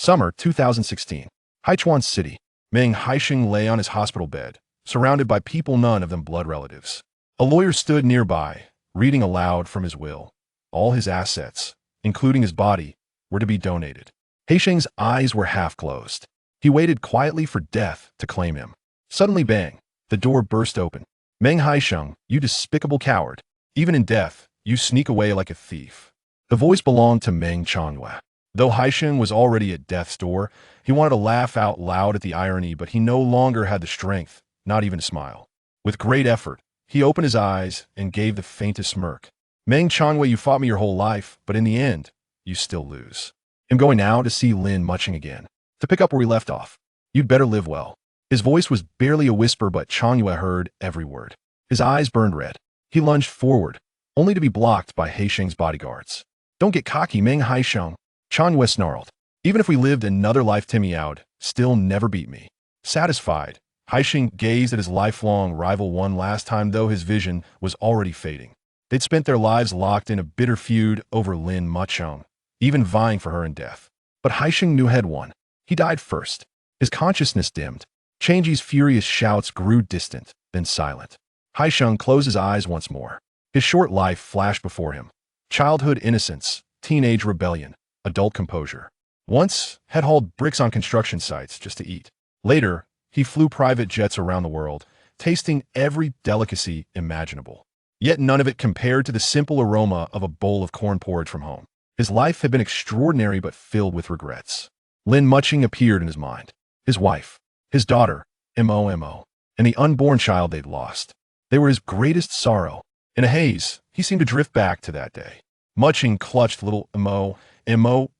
Summer 2016. Haichuan City. Meng Haisheng lay on his hospital bed, surrounded by people, none of them blood relatives. A lawyer stood nearby, reading aloud from his will. All his assets, including his body, were to be donated. Haisheng's eyes were half closed. He waited quietly for death to claim him. Suddenly, bang, the door burst open. Meng Haisheng, you despicable coward. Even in death, you sneak away like a thief. The voice belonged to Meng Haisheng. Though Haisheng was already at death's door, he wanted to laugh out loud at the irony, but he no longer had the strength, not even to smile. With great effort, he opened his eyes and gave the faintest smirk. Meng Haisheng, you fought me your whole life, but in the end, you still lose. I'm going now to see Lin Mucheng again, to pick up where we left off. You'd better live well. His voice was barely a whisper, but Changyue heard every word. His eyes burned red. He lunged forward, only to be blocked by Haisheng's bodyguards. Don't get cocky, Meng Haisheng. Changyue snarled. Even if we lived another life, Timmy out, still never beat me. Satisfied, Haisheng gazed at his lifelong rival one last time, though his vision was already fading. They'd spent their lives locked in a bitter feud over Lin Mucheng, even vying for her in death. But Haisheng knew had won. He died first. His consciousness dimmed. Changyi's furious shouts grew distant, then silent. Haisheng closed his eyes once more. His short life flashed before him. Childhood innocence, teenage rebellion, adult composure. Once, had hauled bricks on construction sites just to eat. Later, he flew private jets around the world, tasting every delicacy imaginable. Yet none of it compared to the simple aroma of a bowl of corn porridge from home. His life had been extraordinary but filled with regrets. Lin Mucheng appeared in his mind. His wife, his daughter, Momo, and the unborn child they'd lost. They were his greatest sorrow. In a haze, he seemed to drift back to that day. Mucheng clutched little Mo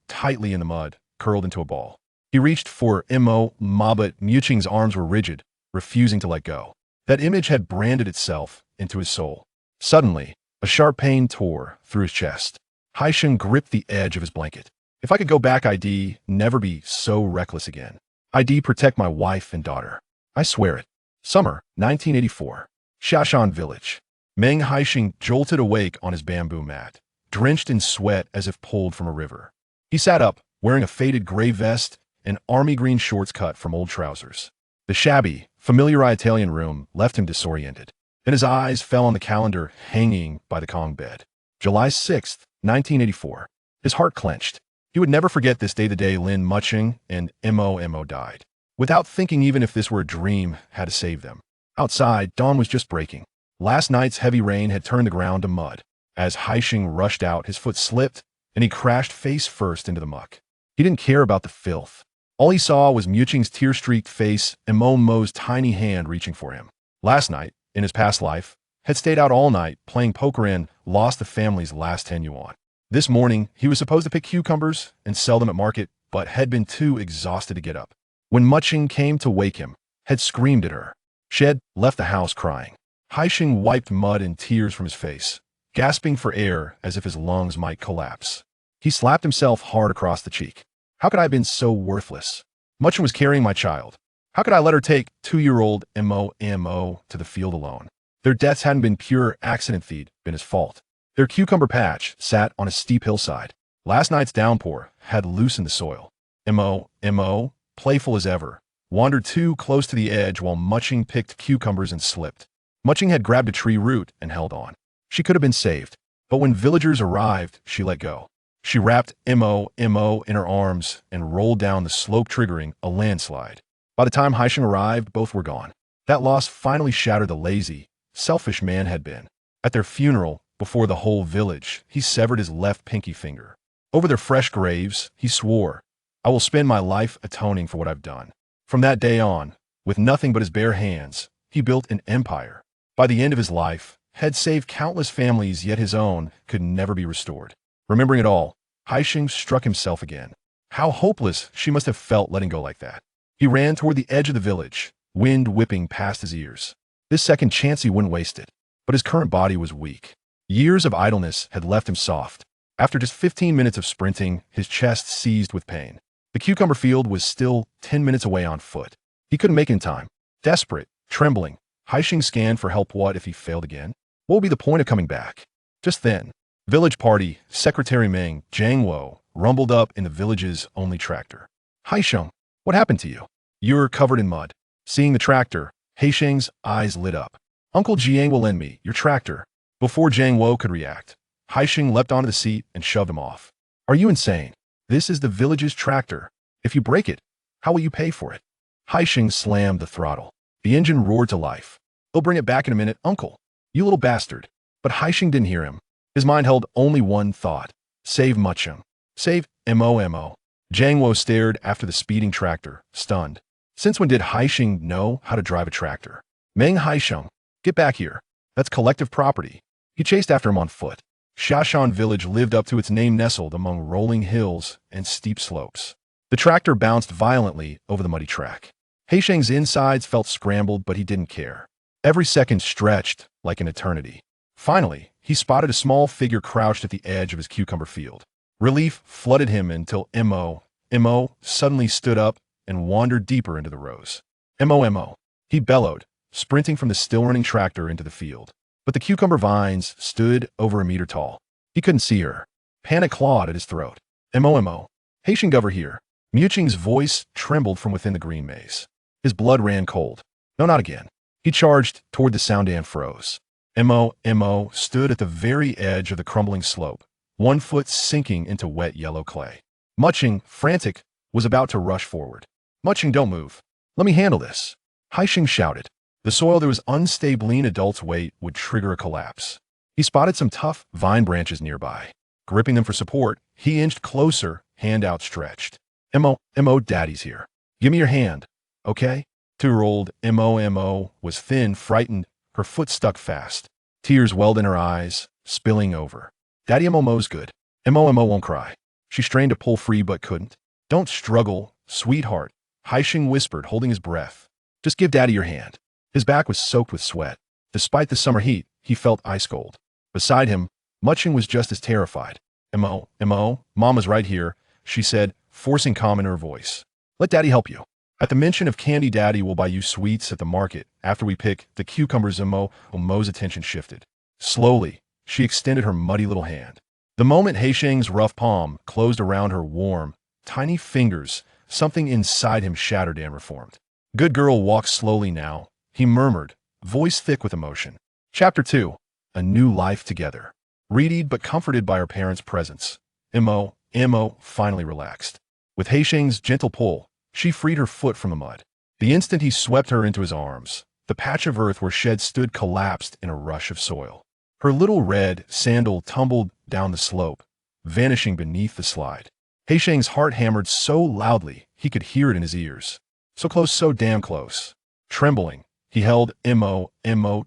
tightly in the mud, curled into a ball. He reached for Mo, but Mucheng's arms were rigid, refusing to let go. That image had branded itself into his soul. Suddenly, a sharp pain tore through his chest. Haisheng gripped the edge of his blanket. If I could go back, I'd never be so reckless again. I'd protect my wife and daughter. I swear it. Summer 1984. Shashan Village. Meng Haisheng jolted awake on his bamboo mat, drenched in sweat as if pulled from a river. He sat up, wearing a faded gray vest and army green shorts cut from old trousers. The shabby, familiar Italian room left him disoriented. Then his eyes fell on the calendar hanging by the Kong bed. July 6th, 1984. His heart clenched. He would never forget this day, the day Lin Mucheng and Momo died. Without thinking even if this were a dream, had to save them. Outside, dawn was just breaking. Last night's heavy rain had turned the ground to mud. As Haisheng rushed out, his foot slipped, and he crashed face first into the muck. He didn't care about the filth. All he saw was Mucheng's tear-streaked face and Momo's tiny hand reaching for him. Last night, in his past life, had stayed out all night playing poker and lost the family's last 10 yuan. This morning, he was supposed to pick cucumbers and sell them at market, but had been too exhausted to get up. When Mucheng came to wake him, had screamed at her. She had left the house crying. Haisheng wiped mud and tears from his face, gasping for air as if his lungs might collapse. He slapped himself hard across the cheek. How could I have been so worthless? Mucheng was carrying my child. How could I let her take 2-year-old Mo to the field alone? Their deaths hadn't been pure accident, they'd been his fault. Their cucumber patch sat on a steep hillside. Last night's downpour had loosened the soil. Mo, playful as ever, wandered too close to the edge while Mucheng picked cucumbers and slipped. Mucheng had grabbed a tree root and held on. She could have been saved, but when villagers arrived, she let go. She wrapped Mo in her arms and rolled down the slope, triggering a landslide. By the time Haisheng arrived, both were gone. That loss finally shattered the lazy, selfish man had been. At their funeral, before the whole village, he severed his left pinky finger. Over their fresh graves, he swore, I will spend my life atoning for what I've done. From that day on, with nothing but his bare hands, he built an empire. By the end of his life, had saved countless families, yet his own could never be restored. Remembering it all, Haisheng struck himself again. How hopeless she must have felt letting go like that. He ran toward the edge of the village, wind whipping past his ears. This second chance he wouldn't waste it, but his current body was weak. Years of idleness had left him soft. After just 15 minutes of sprinting, his chest seized with pain. The cucumber field was still 10 minutes away on foot. He couldn't make it in time. Desperate, trembling, Haisheng scanned for help. What if he failed again? What would be the point of coming back? Just then, village party, Secretary Meng Haisheng rumbled up in the village's only tractor. Haisheng, what happened to you? You're covered in mud. Seeing the tractor, Haisheng's eyes lit up. Uncle Jiang will lend me your tractor. Before Jiang Wo could react, Haisheng leapt onto the seat and shoved him off. Are you insane? This is the village's tractor. If you break it, how will you pay for it? Haisheng slammed the throttle. The engine roared to life. He'll bring it back in a minute, uncle. You little bastard. But Haisheng didn't hear him. His mind held only one thought. Save Mucheng. Save Momo. Jiang Wo stared after the speeding tractor, stunned. Since when did Haisheng know how to drive a tractor? Meng Haisheng, get back here. That's collective property. He chased after him on foot. Xiashan village lived up to its name, nestled among rolling hills and steep slopes. The tractor bounced violently over the muddy track. Haisheng's insides felt scrambled, but he didn't care. Every second stretched like an eternity. Finally, he spotted a small figure crouched at the edge of his cucumber field. Relief flooded him until Mo suddenly stood up and wandered deeper into the rows. Mo, he bellowed, sprinting from the still-running tractor into the field. But the cucumber vines stood over a meter tall. He couldn't see her. Panic clawed at his throat. Mo, Haisheng over here. Mucheng's voice trembled from within the green maze. His blood ran cold. No, not again. He charged toward the sound and froze. Mo stood at the very edge of the crumbling slope, one foot sinking into wet yellow clay. Mucheng, frantic, was about to rush forward. Mucheng, don't move. Let me handle this. Haisheng shouted. The soil that was unstable, an adult's weight would trigger a collapse. He spotted some tough vine branches nearby. Gripping them for support, he inched closer, hand outstretched. Mo, Daddy's here. Give me your hand, okay? 2-year-old Mo was thin, frightened, her foot stuck fast. Tears welled in her eyes, spilling over. Daddy Momo's good. Mo won't cry. She strained to pull free but couldn't. Don't struggle, sweetheart, Haisheng whispered, holding his breath. Just give Daddy your hand. His back was soaked with sweat. Despite the summer heat, he felt ice cold. Beside him, Mucheng was just as terrified. Mo, Mama's right here, she said, forcing calm in her voice. Let Daddy help you. At the mention of candy, Daddy will buy you sweets at the market after we pick the cucumbers. Mo's attention shifted. Slowly, she extended her muddy little hand. The moment Haisheng's rough palm closed around her warm, tiny fingers, something inside him shattered and reformed. Good girl, walk slowly now, he murmured, voice thick with emotion. Chapter 2. A New Life Together. Readied but comforted by her parents' presence, Mo finally relaxed. With Haisheng's gentle pull, she freed her foot from the mud. The instant he swept her into his arms, the patch of earth where Shed stood collapsed in a rush of soil. Her little red sandal tumbled down the slope, vanishing beneath the slide. Haisheng's heart hammered so loudly he could hear it in his ears. So close, so damn close. Trembling, he held Mo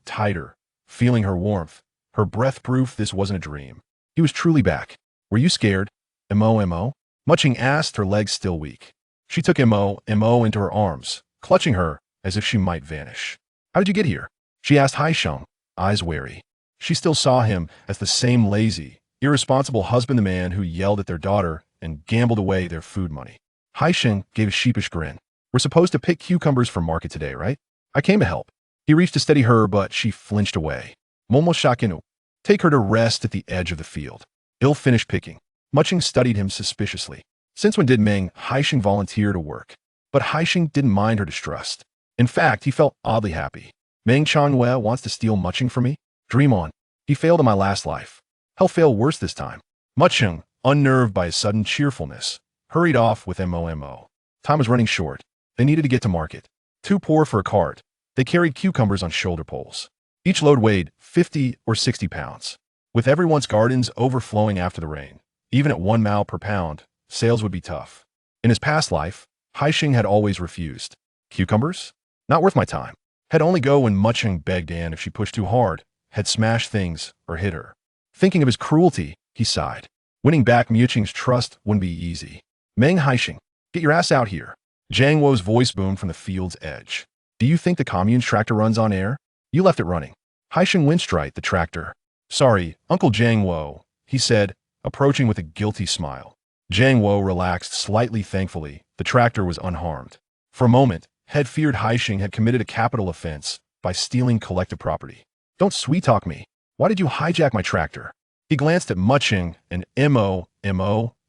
tighter, feeling her warmth, her breath proof this wasn't a dream. He was truly back. Were you scared? Mo? Mucheng asked, her legs still weak. She took Mo into her arms, clutching her as if she might vanish. How did you get here? She asked Haisheng, eyes wary. She still saw him as the same lazy, irresponsible husband, the man who yelled at their daughter and gambled away their food money. Haisheng gave a sheepish grin. We're supposed to pick cucumbers for market today, right? I came to help. He reached to steady her, but she flinched away. Momo Shakinu. Take her to rest at the edge of the field. He'll finish picking. Mucheng studied him suspiciously. Since when did Meng Haisheng volunteer to work? But Haisheng didn't mind her distrust. In fact, he felt oddly happy. Meng Chanwei wants to steal Mucheng from me? Dream on. He failed in my last life. He'll fail worse this time. Mucheng, unnerved by his sudden cheerfulness, hurried off with Mo. Time was running short. They needed to get to market. Too poor for a cart, they carried cucumbers on shoulder poles. Each load weighed 50 or 60 pounds. With everyone's gardens overflowing after the rain, even at 1 mile per pound, sales would be tough. In his past life, Haisheng had always refused. Cucumbers? Not worth my time. Had only go when Mucheng begged, and if she pushed too hard, had smashed things or hit her. Thinking of his cruelty, he sighed. Winning back Mucheng's trust wouldn't be easy. Meng Haisheng, get your ass out here. Jiang Wo's voice boomed from the field's edge. Do you think the commune's tractor runs on air? You left it running. Haisheng winced right, the tractor. Sorry, Uncle Jiang Wo, he said, approaching with a guilty smile. Jiang Wo relaxed slightly, thankfully. The tractor was unharmed. For a moment, Head feared Haisheng had committed a capital offense by stealing collective property. Don't sweet-talk me. Why did you hijack my tractor? He glanced at Mucheng and Mo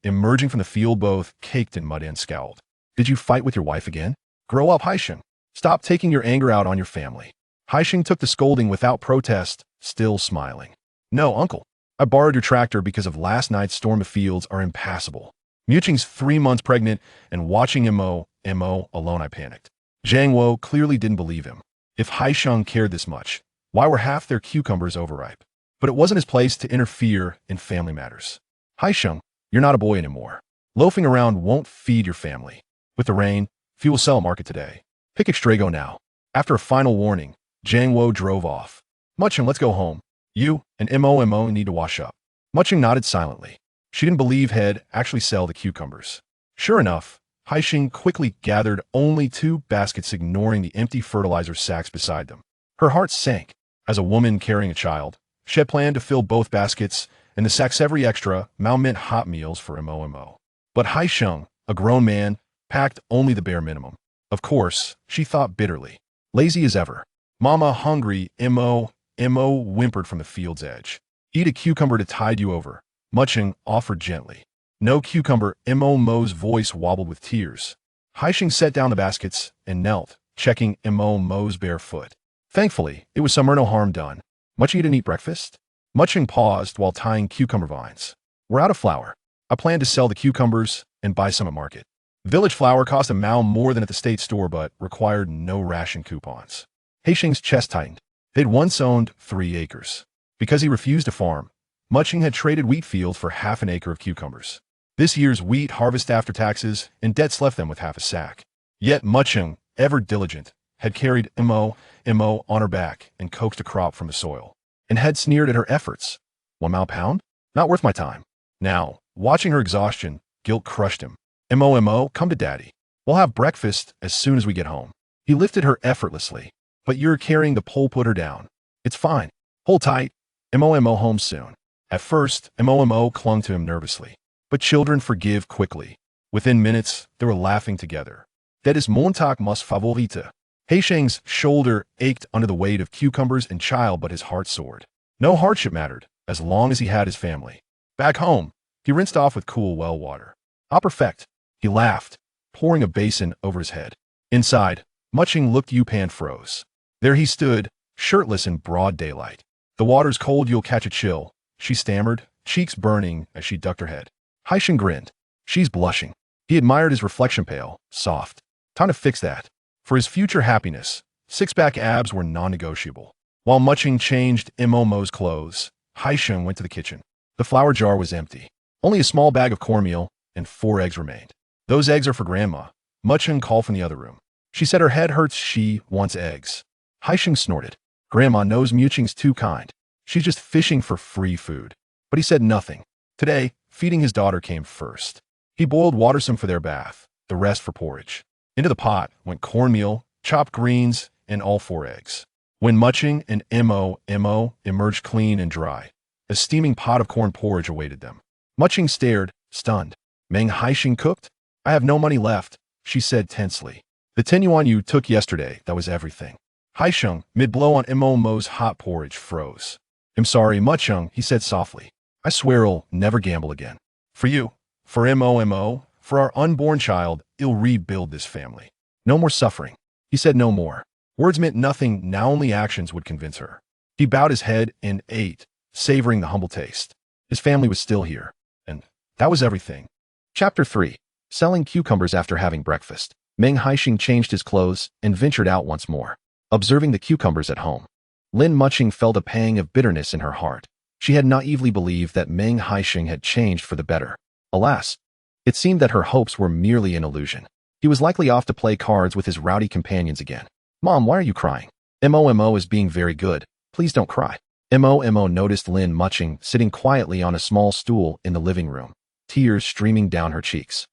emerging from the field, both caked in mud, and scowled. Did you fight with your wife again? Grow up, Haisheng. Stop taking your anger out on your family. Haisheng took the scolding without protest, still smiling. No, uncle. I borrowed your tractor because of last night's storm. The fields are impassable. Mucheng's 3 months pregnant, and watching Mo alone I panicked. Zhang Wo clearly didn't believe him. If Haisheng cared this much, why were half their cucumbers overripe? But it wasn't his place to interfere in family matters. Haisheng, you're not a boy anymore. Loafing around won't feed your family. With the rain, fuel cell market today. Pick Extrago now. After a final warning, Zhang Wo drove off. Mucheng, let's go home. You and Mo need to wash up. Mucheng nodded silently. She didn't believe he'd actually sell the cucumbers. Sure enough, Haisheng quickly gathered only 2 baskets, ignoring the empty fertilizer sacks beside them. Her heart sank. As a woman carrying a child, she had planned to fill both baskets and the sacks every extra meant hot meals for Mo. But Haisheng, a grown man, packed only the bare minimum. Of course, she thought bitterly. Lazy as ever. Mama hungry, Mo whimpered from the field's edge. Eat a cucumber to tide you over, Mucheng offered gently. No cucumber, Mo's voice wobbled with tears. Haisheng set down the baskets and knelt, checking Mo's bare foot. Thankfully, it was no harm done. Much you didn't eat breakfast? Mucheng paused while tying cucumber vines. We're out of flour. I plan to sell the cucumbers and buy some at market. Village flour cost a mao more than at the state store but required no ration coupons. Haisheng's chest tightened. They'd once owned 3 acres. Because he refused to farm, Mucheng had traded wheat fields for half an acre of cucumbers. This year's wheat harvest after taxes and debts left them with half a sack. Yet Mucheng, ever diligent, had carried Mo on her back and coaxed a crop from the soil, and had sneered at her efforts. 1 mao pound? Not worth my time. Now, watching her exhaustion, guilt crushed him. Mo, come to daddy. We'll have breakfast as soon as we get home. He lifted her effortlessly. But you're carrying the pole, put her down. It's fine. Hold tight. Mo home soon. At first, Mo clung to him nervously. But children forgive quickly. Within minutes, they were laughing together. That is mon tag mas favorite. Haisheng's shoulder ached under the weight of cucumbers and child, but his heart soared. No hardship mattered, as long as he had his family. Back home, he rinsed off with cool well water. Perfect. He laughed, pouring a basin over his head. Inside, Mucheng looked Yupan froze. There he stood, shirtless in broad daylight. The water's cold, you'll catch a chill, she stammered, cheeks burning as she ducked her head. Haisheng grinned. She's blushing. He admired his reflection, pale, soft. Time to fix that. For his future happiness, 6-pack abs were non-negotiable. While Mucheng changed Mo's clothes, Haisheng went to the kitchen. The flour jar was empty. Only a small bag of cornmeal and 4 eggs remained. Those eggs are for Grandma, Mucheng called from the other room. She said her head hurts, she wants eggs. Haisheng snorted. Grandma knows Mucheng's too kind. She's just fishing for free food. But he said nothing. Today, feeding his daughter came first. He boiled water, some for their bath, the rest for porridge. Into the pot went cornmeal, chopped greens, and all 4 eggs. When Mucheng and Mo emerged clean and dry, a steaming pot of corn porridge awaited them. Mucheng stared, stunned. Meng Haisheng cooked? I have no money left, she said tensely. The 10 yuan you took yesterday, that was everything. Haisheng, mid-blow on Mo's hot porridge, froze. I'm sorry, Mucheng, he said softly. I swear I'll never gamble again. For you, for Mo, for our unborn child, I'll rebuild this family. No more suffering. He said no more. Words meant nothing, now only actions would convince her. He bowed his head and ate, savoring the humble taste. His family was still here, and that was everything. Chapter 3. Selling cucumbers after having breakfast. Meng Haisheng changed his clothes and ventured out once more. Observing the cucumbers at home, Lin Mucheng felt a pang of bitterness in her heart. She had naively believed that Meng Haisheng had changed for the better. Alas, it seemed that her hopes were merely an illusion. He was likely off to play cards with his rowdy companions again. Mom, why are you crying? Mo is being very good. Please don't cry. Mo noticed Lin Mucheng sitting quietly on a small stool in the living room, tears streaming down her cheeks,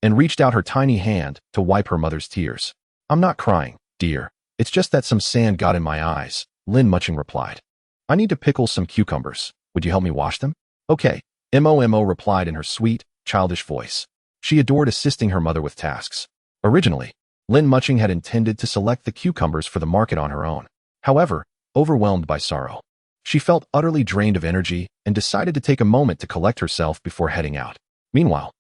and reached out her tiny hand to wipe her mother's tears. I'm not crying, dear. It's just that some sand got in my eyes, Lin Mucheng replied. I need to pickle some cucumbers. Would you help me wash them? Okay, Mo replied in her sweet, childish voice. She adored assisting her mother with tasks. Originally, Lin Mucheng had intended to select the cucumbers for the market on her own. However, overwhelmed by sorrow, she felt utterly drained of energy and decided to take a moment to collect herself before heading out. Meanwhile,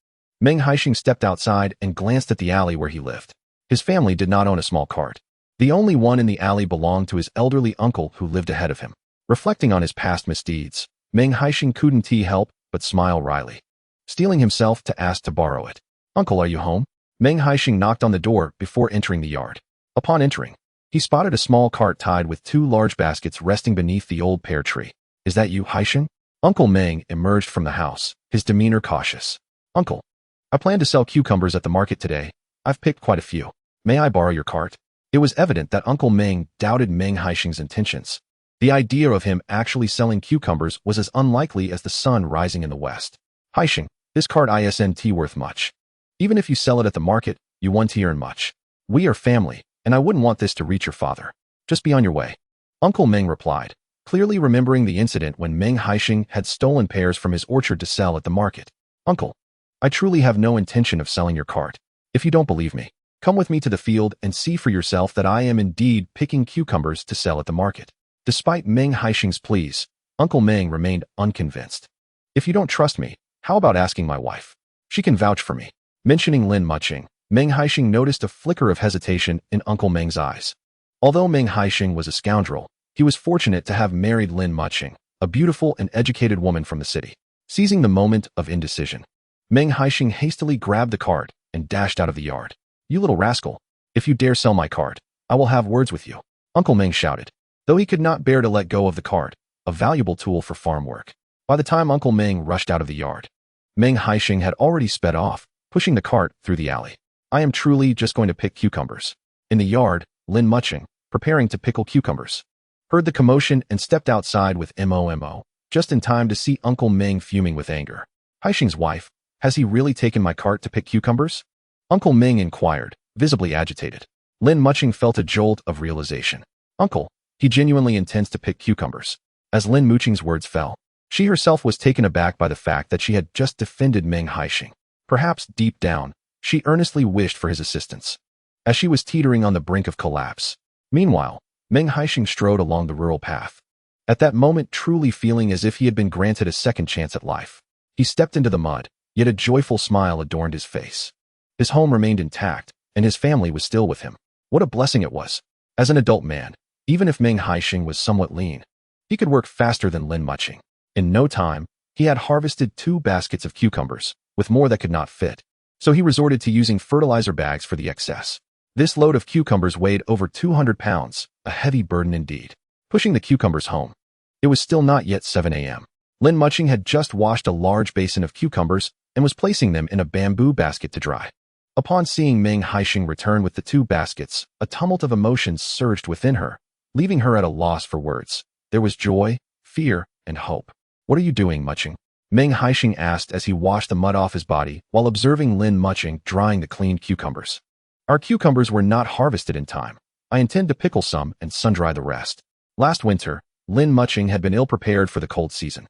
Meng Haisheng stepped outside and glanced at the alley where he lived. His family did not own a small cart. The only one in the alley belonged to his elderly uncle who lived ahead of him. Reflecting on his past misdeeds, Meng Haisheng couldn't help but smile wryly, steeling himself to ask to borrow it. "Uncle, are you home?" Meng Haisheng knocked on the door before entering the yard. Upon entering, he spotted a small cart tied with 2 large baskets resting beneath the old pear tree. "Is that you, Haisheng?" Uncle Meng emerged from the house, his demeanor cautious. "Uncle, I plan to sell cucumbers at the market today. I've picked quite a few. May I borrow your cart?" It was evident that Uncle Meng doubted Meng Haisheng's intentions. The idea of him actually selling cucumbers was as unlikely as the sun rising in the west. "Haisheng, this cart isn't worth much. Even if you sell it at the market, you won't earn much. We are family, and I wouldn't want this to reach your father. Just be on your way." Uncle Meng replied, clearly remembering the incident when Meng Haisheng had stolen pears from his orchard to sell at the market. "Uncle, I truly have no intention of selling your cart. If you don't believe me, come with me to the field and see for yourself that I am indeed picking cucumbers to sell at the market." Despite Meng Haisheng's pleas, Uncle Meng remained unconvinced. "If you don't trust me, how about asking my wife? She can vouch for me." Mentioning Lin Mucheng, Meng Haisheng noticed a flicker of hesitation in Uncle Meng's eyes. Although Meng Haisheng was a scoundrel, he was fortunate to have married Lin Mucheng, a beautiful and educated woman from the city. Seizing the moment of indecision, Meng Haisheng hastily grabbed the cart and dashed out of the yard. "You little rascal! If you dare sell my cart, I will have words with you," Uncle Meng shouted. Though he could not bear to let go of the cart, a valuable tool for farm work. By the time Uncle Meng rushed out of the yard, Meng Haisheng had already sped off, pushing the cart through the alley. "I am truly just going to pick cucumbers." In the yard, Lin Mucheng, preparing to pickle cucumbers, heard the commotion and stepped outside with Momo, just in time to see Uncle Meng fuming with anger. "Haisheng's wife, has he really taken my cart to pick cucumbers?" Uncle Meng inquired, visibly agitated. Lin Mucheng felt a jolt of realization. "Uncle, he genuinely intends to pick cucumbers." As Lin Mucheng's words fell, she herself was taken aback by the fact that she had just defended Meng Haisheng. Perhaps deep down, she earnestly wished for his assistance, as she was teetering on the brink of collapse. Meanwhile, Meng Haisheng strode along the rural path, at that moment truly feeling as if he had been granted a second chance at life. He stepped into the mud, yet a joyful smile adorned his face. His home remained intact, and his family was still with him. What a blessing it was. As an adult man, even if Meng Haisheng was somewhat lean, he could work faster than Lin Mucheng. In no time, he had harvested 2 baskets of cucumbers, with more that could not fit, so he resorted to using fertilizer bags for the excess. This load of cucumbers weighed over 200 pounds, a heavy burden indeed. Pushing the cucumbers home, it was still not yet 7 a.m. Lin Mucheng had just washed a large basin of cucumbers and was placing them in a bamboo basket to dry. Upon seeing Meng Haisheng return with the 2 baskets, a tumult of emotions surged within her, leaving her at a loss for words. There was joy, fear, and hope. "What are you doing, Mucheng?" Meng Haisheng asked as he washed the mud off his body while observing Lin Mucheng drying the cleaned cucumbers. "Our cucumbers were not harvested in time. I intend to pickle some and sun-dry the rest." Last winter, Lin Mucheng had been ill-prepared for the cold season,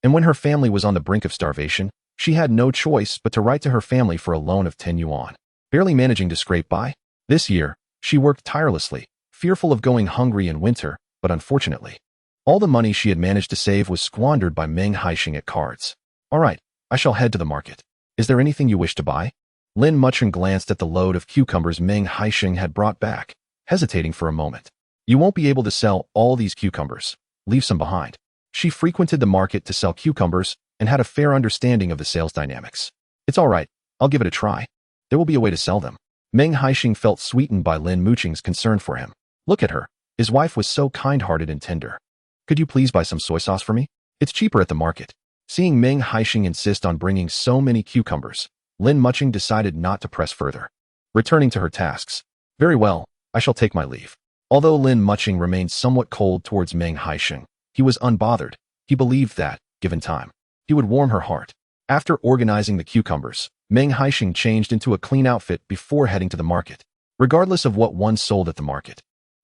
and when her family was on the brink of starvation, she had no choice but to write to her family for a loan of 10 yuan. Barely managing to scrape by, this year, she worked tirelessly, fearful of going hungry in winter, but unfortunately, all the money she had managed to save was squandered by Meng Haisheng at cards. "All right, I shall head to the market. Is there anything you wish to buy?" Lin Mucheng glanced at the load of cucumbers Meng Haisheng had brought back, hesitating for a moment. "You won't be able to sell all these cucumbers. Leave some behind." She frequented the market to sell cucumbers and had a fair understanding of the sales dynamics. "It's all right, I'll give it a try. There will be a way to sell them." Meng Haisheng felt sweetened by Lin Mucheng's concern for him. Look at her. His wife was so kind-hearted and tender. "Could you please buy some soy sauce for me? It's cheaper at the market." Seeing Meng Haisheng insist on bringing so many cucumbers, Lin Mucheng decided not to press further. Returning to her tasks, "Very well, I shall take my leave." Although Lin Mucheng remained somewhat cold towards Meng Haisheng, he was unbothered. He believed that, given time, he would warm her heart. After organizing the cucumbers, Meng Haisheng changed into a clean outfit before heading to the market. Regardless of what one sold at the market,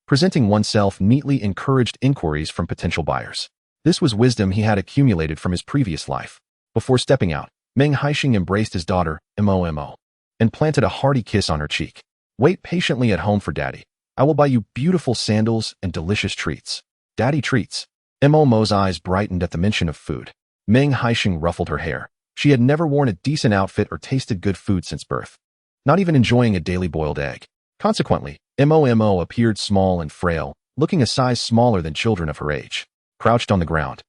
presenting oneself neatly encouraged inquiries from potential buyers. This was wisdom he had accumulated from his previous life. Before stepping out, Meng Haisheng embraced his daughter, Momo, and planted a hearty kiss on her cheek. "Wait patiently at home for Daddy. I will buy you beautiful sandals and delicious treats." "Daddy treats." Momo's eyes brightened at the mention of food. Meng Haisheng ruffled her hair, She had never worn a decent outfit or tasted good food since birth, not even enjoying a daily boiled egg. Consequently, Momo appeared small and frail, looking a size smaller than children of her age. Crouched on the ground,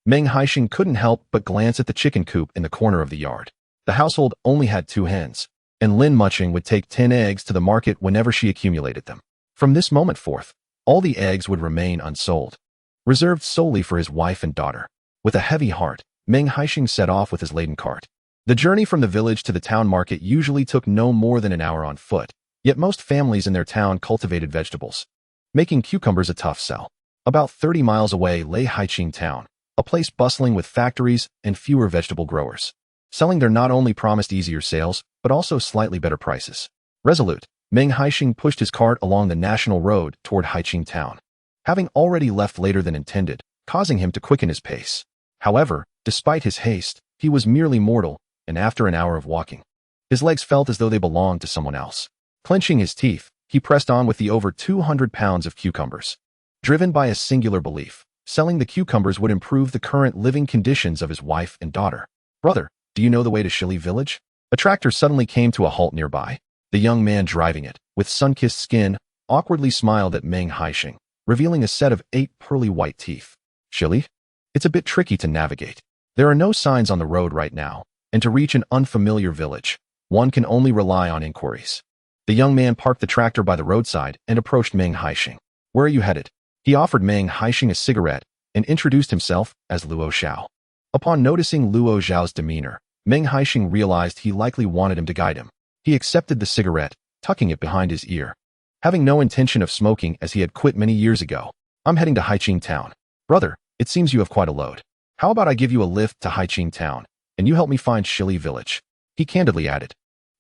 Meng Haisheng couldn't help but glance at the chicken coop in the corner of the yard. The household only had 2 hens, and Lin Mucheng would take 10 eggs to the market whenever she accumulated them. From this moment forth, all the eggs would remain unsold, reserved solely for his wife and daughter. With a heavy heart, Meng Haisheng set off with his laden cart. The journey from the village to the town market usually took no more than an hour on foot, yet most families in their town cultivated vegetables, making cucumbers a tough sell. About 30 miles away lay Haiqing town, a place bustling with factories and fewer vegetable growers. Selling there not only promised easier sales, but also slightly better prices. Resolute, Meng Haisheng pushed his cart along the national road toward Haiqing town, having already left later than intended, causing him to quicken his pace. However, despite his haste, he was merely mortal, and after an hour of walking, his legs felt as though they belonged to someone else. Clenching his teeth, he pressed on with the over 200 pounds of cucumbers. Driven by a singular belief, selling the cucumbers would improve the current living conditions of his wife and daughter. Brother, do you know the way to Shili village? A tractor suddenly came to a halt nearby. The young man driving it, with sun-kissed skin, awkwardly smiled at Meng Haisheng, revealing a set of 8 pearly white teeth. Shili? It's a bit tricky to navigate. There are no signs on the road right now, and to reach an unfamiliar village, one can only rely on inquiries. The young man parked the tractor by the roadside and approached Meng Haisheng. Where are you headed? He offered Meng Haisheng a cigarette and introduced himself as Luo Xiao. Upon noticing Luo Xiao's demeanor, Meng Haisheng realized he likely wanted him to guide him. He accepted the cigarette, tucking it behind his ear. Having no intention of smoking as he had quit many years ago, I'm heading to Haiqing town. Brother, it seems you have quite a load. How about I give you a lift to Haiqing town, and you help me find Shili village? He candidly added.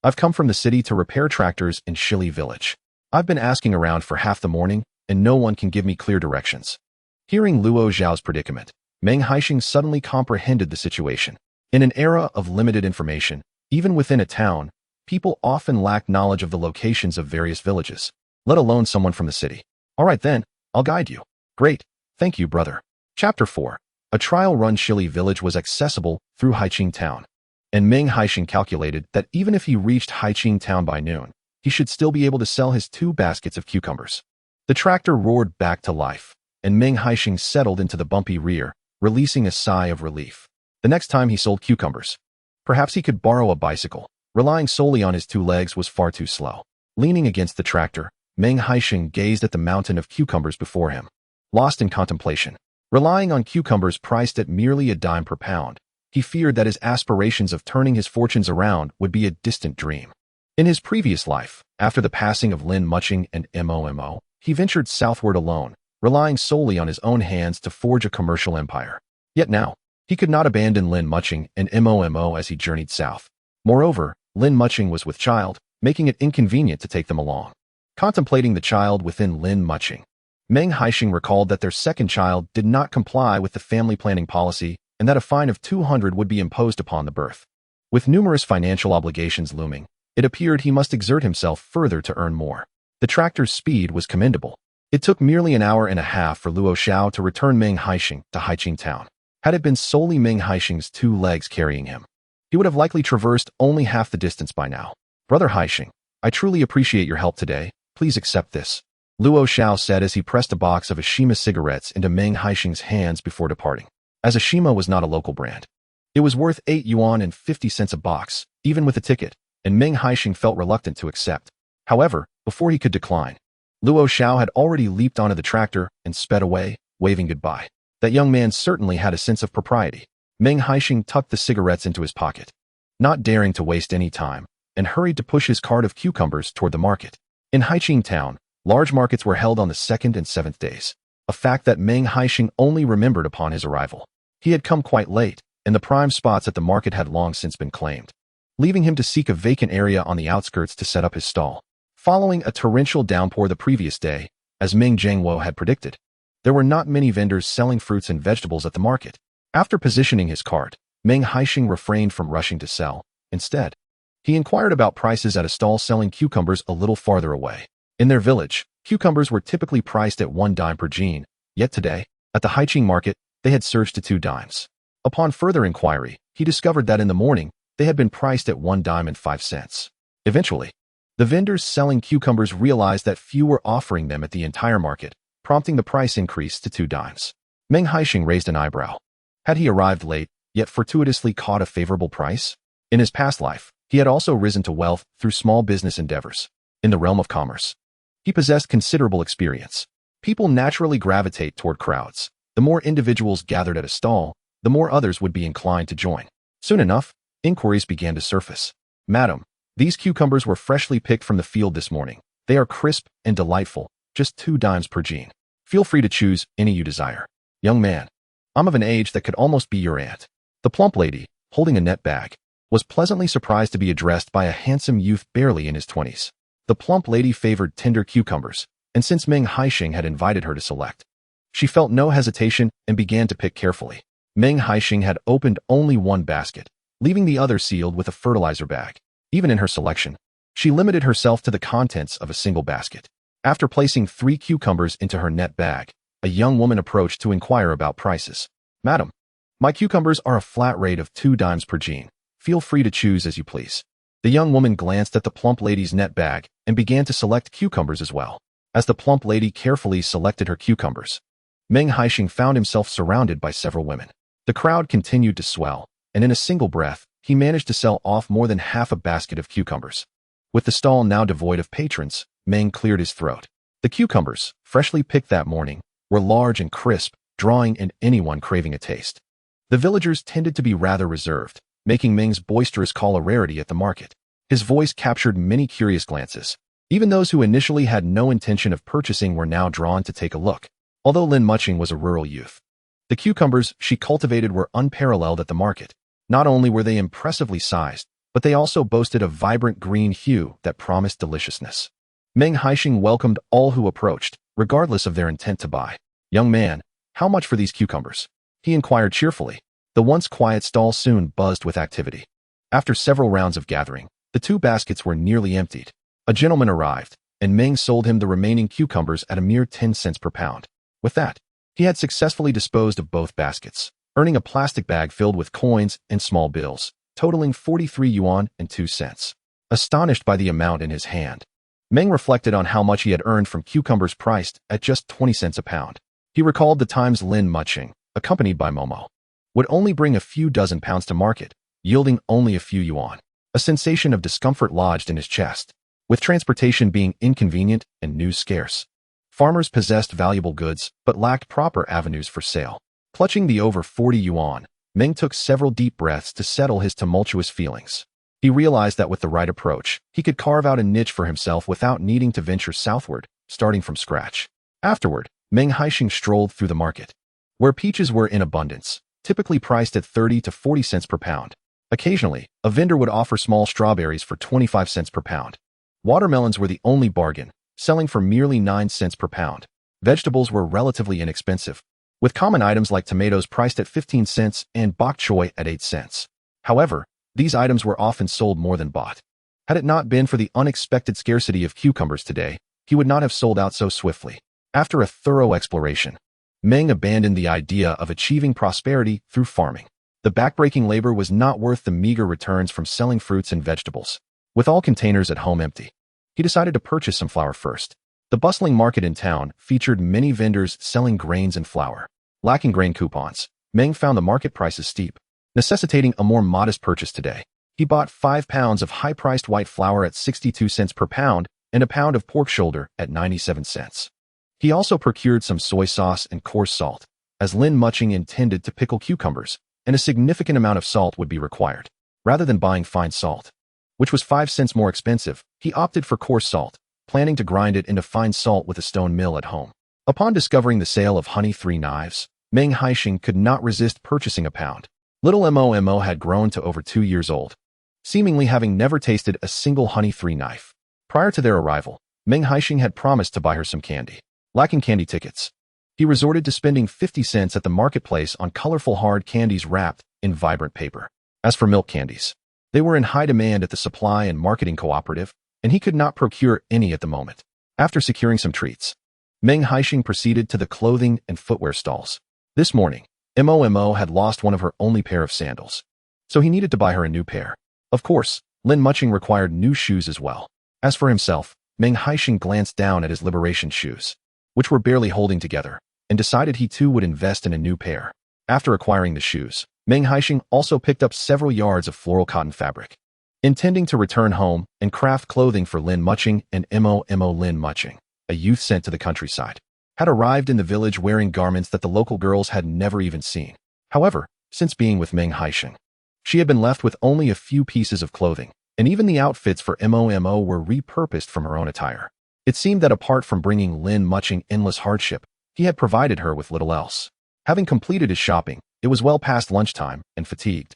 I've come from the city to repair tractors in Shili village. I've been asking around for half the morning, and no one can give me clear directions. Hearing Luo Xiao's predicament, Meng Haisheng suddenly comprehended the situation. In an era of limited information, even within a town, people often lack knowledge of the locations of various villages, let alone someone from the city. All right then, I'll guide you. Great, thank you, brother. Chapter 4. A trial-run Shili village was accessible through Haiqing town, and Meng Haisheng calculated that even if he reached Haiqing town by noon, he should still be able to sell his 2 baskets of cucumbers. The tractor roared back to life, and Meng Haisheng settled into the bumpy rear, releasing a sigh of relief. The next time he sold cucumbers, perhaps he could borrow a bicycle. Relying solely on his 2 legs was far too slow. Leaning against the tractor, Meng Haisheng gazed at the mountain of cucumbers before him, lost in contemplation. Relying on cucumbers priced at merely a dime per pound, he feared that his aspirations of turning his fortunes around would be a distant dream. In his previous life, after the passing of Lin Mucheng and Momo, he ventured southward alone, relying solely on his own hands to forge a commercial empire. Yet now, he could not abandon Lin Mucheng and Momo as he journeyed south. Moreover, Lin Mucheng was with child, making it inconvenient to take them along. Contemplating the child within Lin Mucheng, Meng Haisheng recalled that their second child did not comply with the family planning policy and that a fine of 200 would be imposed upon the birth. With numerous financial obligations looming, it appeared he must exert himself further to earn more. The tractor's speed was commendable. It took merely an hour and a half for Luo Xiao to return Meng Haisheng to Haiqing town. Had it been solely Meng Haisheng's 2 legs carrying him, he would have likely traversed only half the distance by now. Brother Haisheng, I truly appreciate your help today. Please accept this, Luo Xiao said as he pressed a box of Ashima cigarettes into Meng Haisheng's hands before departing. As Ashima was not a local brand, it was worth 8 yuan and 50 cents a box, even with a ticket, and Meng Haisheng felt reluctant to accept. However, before he could decline, Luo Xiao had already leaped onto the tractor and sped away, waving goodbye. That young man certainly had a sense of propriety. Meng Haisheng tucked the cigarettes into his pocket, not daring to waste any time, and hurried to push his cart of cucumbers toward the market. In Haiqing town, large markets were held on the 2nd and 7th days, a fact that Meng Haisheng only remembered upon his arrival. He had come quite late, and the prime spots at the market had long since been claimed, leaving him to seek a vacant area on the outskirts to set up his stall. Following a torrential downpour the previous day, as Meng Zhengwo had predicted, there were not many vendors selling fruits and vegetables at the market. After positioning his cart, Meng Haisheng refrained from rushing to sell. Instead, he inquired about prices at a stall selling cucumbers a little farther away. In their village, cucumbers were typically priced at 1 dime per jean, yet today, at the Haiqing market, they had surged to 2 dimes. Upon further inquiry, he discovered that in the morning, they had been priced at 1 dime and 5 cents. Eventually, the vendors selling cucumbers realized that few were offering them at the entire market, prompting the price increase to 2 dimes. Meng Haisheng raised an eyebrow. Had he arrived late, yet fortuitously caught a favorable price? In his past life, he had also risen to wealth through small business endeavors. In the realm of commerce, he possessed considerable experience. People naturally gravitate toward crowds. The more individuals gathered at a stall, the more others would be inclined to join. Soon enough, inquiries began to surface. "Madam, these cucumbers were freshly picked from the field this morning. They are crisp and delightful, just 2 dimes per gene. Feel free to choose any you desire." "Young man, I'm of an age that could almost be your aunt." The plump lady, holding a net bag, was pleasantly surprised to be addressed by a handsome youth barely in his 20s. The plump lady favored tender cucumbers, and since Meng Haisheng had invited her to select, she felt no hesitation and began to pick carefully. Meng Haisheng had opened only one basket, leaving the other sealed with a fertilizer bag. Even in her selection, she limited herself to the contents of a single basket. After placing 3 cucumbers into her net bag, a young woman approached to inquire about prices. "Madam, my cucumbers are a flat rate of 2 dimes per gene. Feel free to choose as you please." The young woman glanced at the plump lady's net bag and began to select cucumbers as well. As the plump lady carefully selected her cucumbers, Meng Haisheng found himself surrounded by several women. The crowd continued to swell, and in a single breath, he managed to sell off more than half a basket of cucumbers. With the stall now devoid of patrons, Meng cleared his throat. The cucumbers, freshly picked that morning, were large and crisp, drawing in anyone craving a taste. The villagers tended to be rather reserved, making Meng's boisterous call a rarity at the market. His voice captured many curious glances. Even those who initially had no intention of purchasing were now drawn to take a look. Although Lin Mucheng was a rural youth, the cucumbers she cultivated were unparalleled at the market. Not only were they impressively sized, but they also boasted a vibrant green hue that promised deliciousness. Meng Haisheng welcomed all who approached, regardless of their intent to buy. "Young man, how much for these cucumbers?" he inquired cheerfully. The once quiet stall soon buzzed with activity. After several rounds of gathering, the 2 baskets were nearly emptied. A gentleman arrived, and Meng sold him the remaining cucumbers at a mere 10 cents per pound. With that, he had successfully disposed of both baskets, earning a plastic bag filled with coins and small bills, totaling 43 yuan and 2 cents. Astonished by the amount in his hand, Meng reflected on how much he had earned from cucumbers priced at just 20 cents a pound. He recalled the times Lin Mucheng, accompanied by Momo, would only bring a few dozen pounds to market, yielding only a few yuan. A sensation of discomfort lodged in his chest. With transportation being inconvenient and news scarce, farmers possessed valuable goods but lacked proper avenues for sale. Clutching the over 40 yuan, Meng took several deep breaths to settle his tumultuous feelings. He realized that with the right approach, he could carve out a niche for himself without needing to venture southward, starting from scratch. Afterward, Meng Haisheng strolled through the market, where peaches were in abundance, typically priced at 30 to 40 cents per pound. Occasionally, a vendor would offer small strawberries for 25 cents per pound. Watermelons were the only bargain, selling for merely 9 cents per pound. Vegetables were relatively inexpensive, with common items like tomatoes priced at 15 cents and bok choy at 8 cents. However, these items were often sold more than bought. Had it not been for the unexpected scarcity of cucumbers today, he would not have sold out so swiftly. After a thorough exploration, Meng abandoned the idea of achieving prosperity through farming. The backbreaking labor was not worth the meager returns from selling fruits and vegetables. With all containers at home empty, he decided to purchase some flour first. The bustling market in town featured many vendors selling grains and flour. Lacking grain coupons, Meng found the market prices steep, necessitating a more modest purchase today. He bought 5 pounds of high-priced white flour at 62 cents per pound and a pound of pork shoulder at 97 cents. He also procured some soy sauce and coarse salt, as Lin Mucheng intended to pickle cucumbers, and a significant amount of salt would be required. Rather than buying fine salt, which was 5 cents more expensive, he opted for coarse salt, planning to grind it into fine salt with a stone mill at home. Upon discovering the sale of honey 3 knives, Meng Haisheng could not resist purchasing a pound. Little Momo had grown to over 2 years old, seemingly having never tasted a single honey 3 knife. Prior to their arrival, Meng Haisheng had promised to buy her some candy. Lacking candy tickets, he resorted to spending 50 cents at the marketplace on colorful hard candies wrapped in vibrant paper. As for milk candies, they were in high demand at the supply and marketing cooperative, and he could not procure any at the moment. After securing some treats, Meng Haisheng proceeded to the clothing and footwear stalls. This morning, Momo had lost one of her only pair of sandals, so he needed to buy her a new pair. Of course, Lin Mucheng required new shoes as well. As for himself, Meng Haisheng glanced down at his liberation shoes, which were barely holding together, and decided he too would invest in a new pair. After acquiring the shoes, Meng Haisheng also picked up several yards of floral cotton fabric, intending to return home and craft clothing for Lin Mucheng and Momo. Lin Mucheng, a youth sent to the countryside, had arrived in the village wearing garments that the local girls had never even seen. However, since being with Meng Haisheng, she had been left with only a few pieces of clothing, and even the outfits for Momo were repurposed from her own attire. It seemed that apart from bringing Lin Mucheng endless hardship, he had provided her with little else. Having completed his shopping, it was well past lunchtime, and fatigued,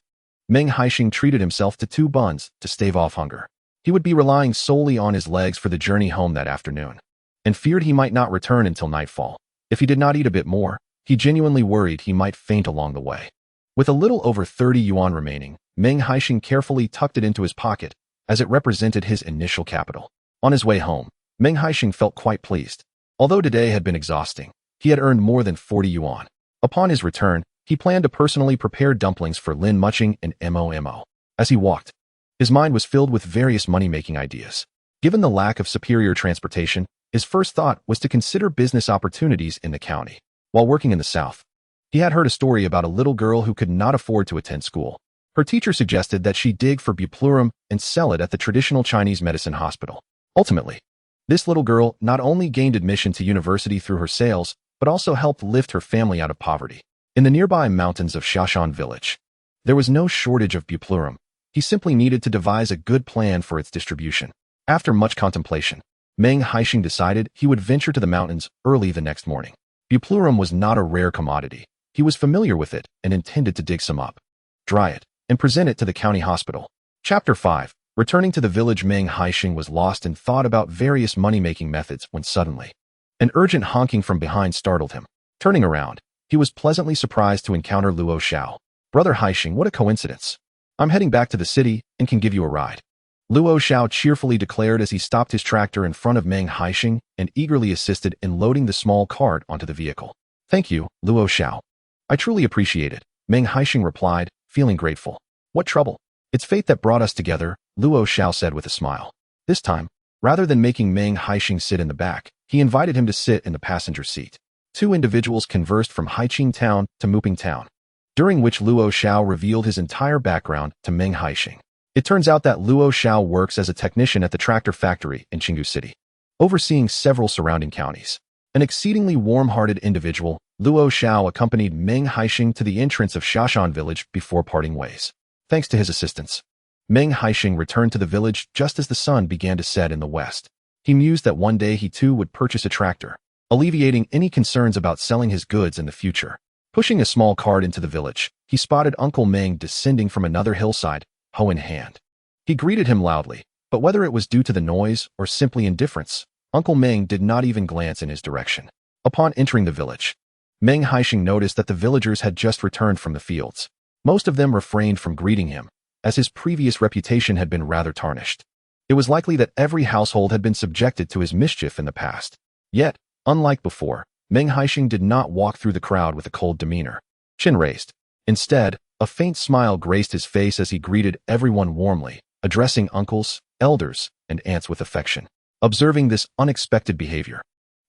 Meng Haisheng treated himself to 2 buns to stave off hunger. He would be relying solely on his legs for the journey home that afternoon, and feared he might not return until nightfall. If he did not eat a bit more, he genuinely worried he might faint along the way. With a little over 30 yuan remaining, Meng Haisheng carefully tucked it into his pocket, as it represented his initial capital. On his way home, Meng Haisheng felt quite pleased. Although today had been exhausting, he had earned more than 40 yuan. Upon his return, he planned to personally prepare dumplings for Lin Mucheng and Momo. As he walked, his mind was filled with various money-making ideas. Given the lack of superior transportation, his first thought was to consider business opportunities in the county. While working in the south, he had heard a story about a little girl who could not afford to attend school. Her teacher suggested that she dig for billionaire and sell it at the traditional Chinese medicine hospital. Ultimately, this little girl not only gained admission to university through her sales, but also helped lift her family out of poverty. In the nearby mountains of Shashan village, there was no shortage of billionaire. He simply needed to devise a good plan for its distribution. After much contemplation, Meng Haisheng decided he would venture to the mountains early the next morning. Billionaire was not a rare commodity. He was familiar with it and intended to dig some up, dry it, and present it to the county hospital. Chapter 5. Returning to the village, Meng Haisheng was lost in thought about various money-making methods when suddenly, an urgent honking from behind startled him. Turning around, he was pleasantly surprised to encounter Luo Xiao. Brother Haisheng, what a coincidence. I'm heading back to the city and can give you a ride. Luo Xiao cheerfully declared as he stopped his tractor in front of Meng Haisheng and eagerly assisted in loading the small cart onto the vehicle. Thank you, Luo Xiao. I truly appreciate it, Meng Haisheng replied, feeling grateful. What trouble? It's fate that brought us together, Luo Xiao said with a smile. This time, rather than making Meng Haisheng sit in the back, he invited him to sit in the passenger seat. 2 individuals conversed from Haiqing Town to Muping Town, during which Luo Xiao revealed his entire background to Meng Haisheng. It turns out that Luo Xiao works as a technician at the tractor factory in Qinggu City, overseeing several surrounding counties. An exceedingly warm-hearted individual, Luo Xiao accompanied Meng Haisheng to the entrance of Shashan village before parting ways. Thanks to his assistance, Meng Haisheng returned to the village just as the sun began to set in the west. He mused that one day he too would purchase a tractor, alleviating any concerns about selling his goods in the future. Pushing a small cart into the village, he spotted Uncle Meng descending from another hillside, hoe in hand. He greeted him loudly, but whether it was due to the noise or simply indifference, Uncle Meng did not even glance in his direction. Upon entering the village, Meng Haisheng noticed that the villagers had just returned from the fields. Most of them refrained from greeting him, as his previous reputation had been rather tarnished. It was likely that every household had been subjected to his mischief in the past. Yet, unlike before, Meng Haisheng did not walk through the crowd with a cold demeanor, chin raised. Instead, a faint smile graced his face as he greeted everyone warmly, addressing uncles, elders, and aunts with affection. Observing this unexpected behavior,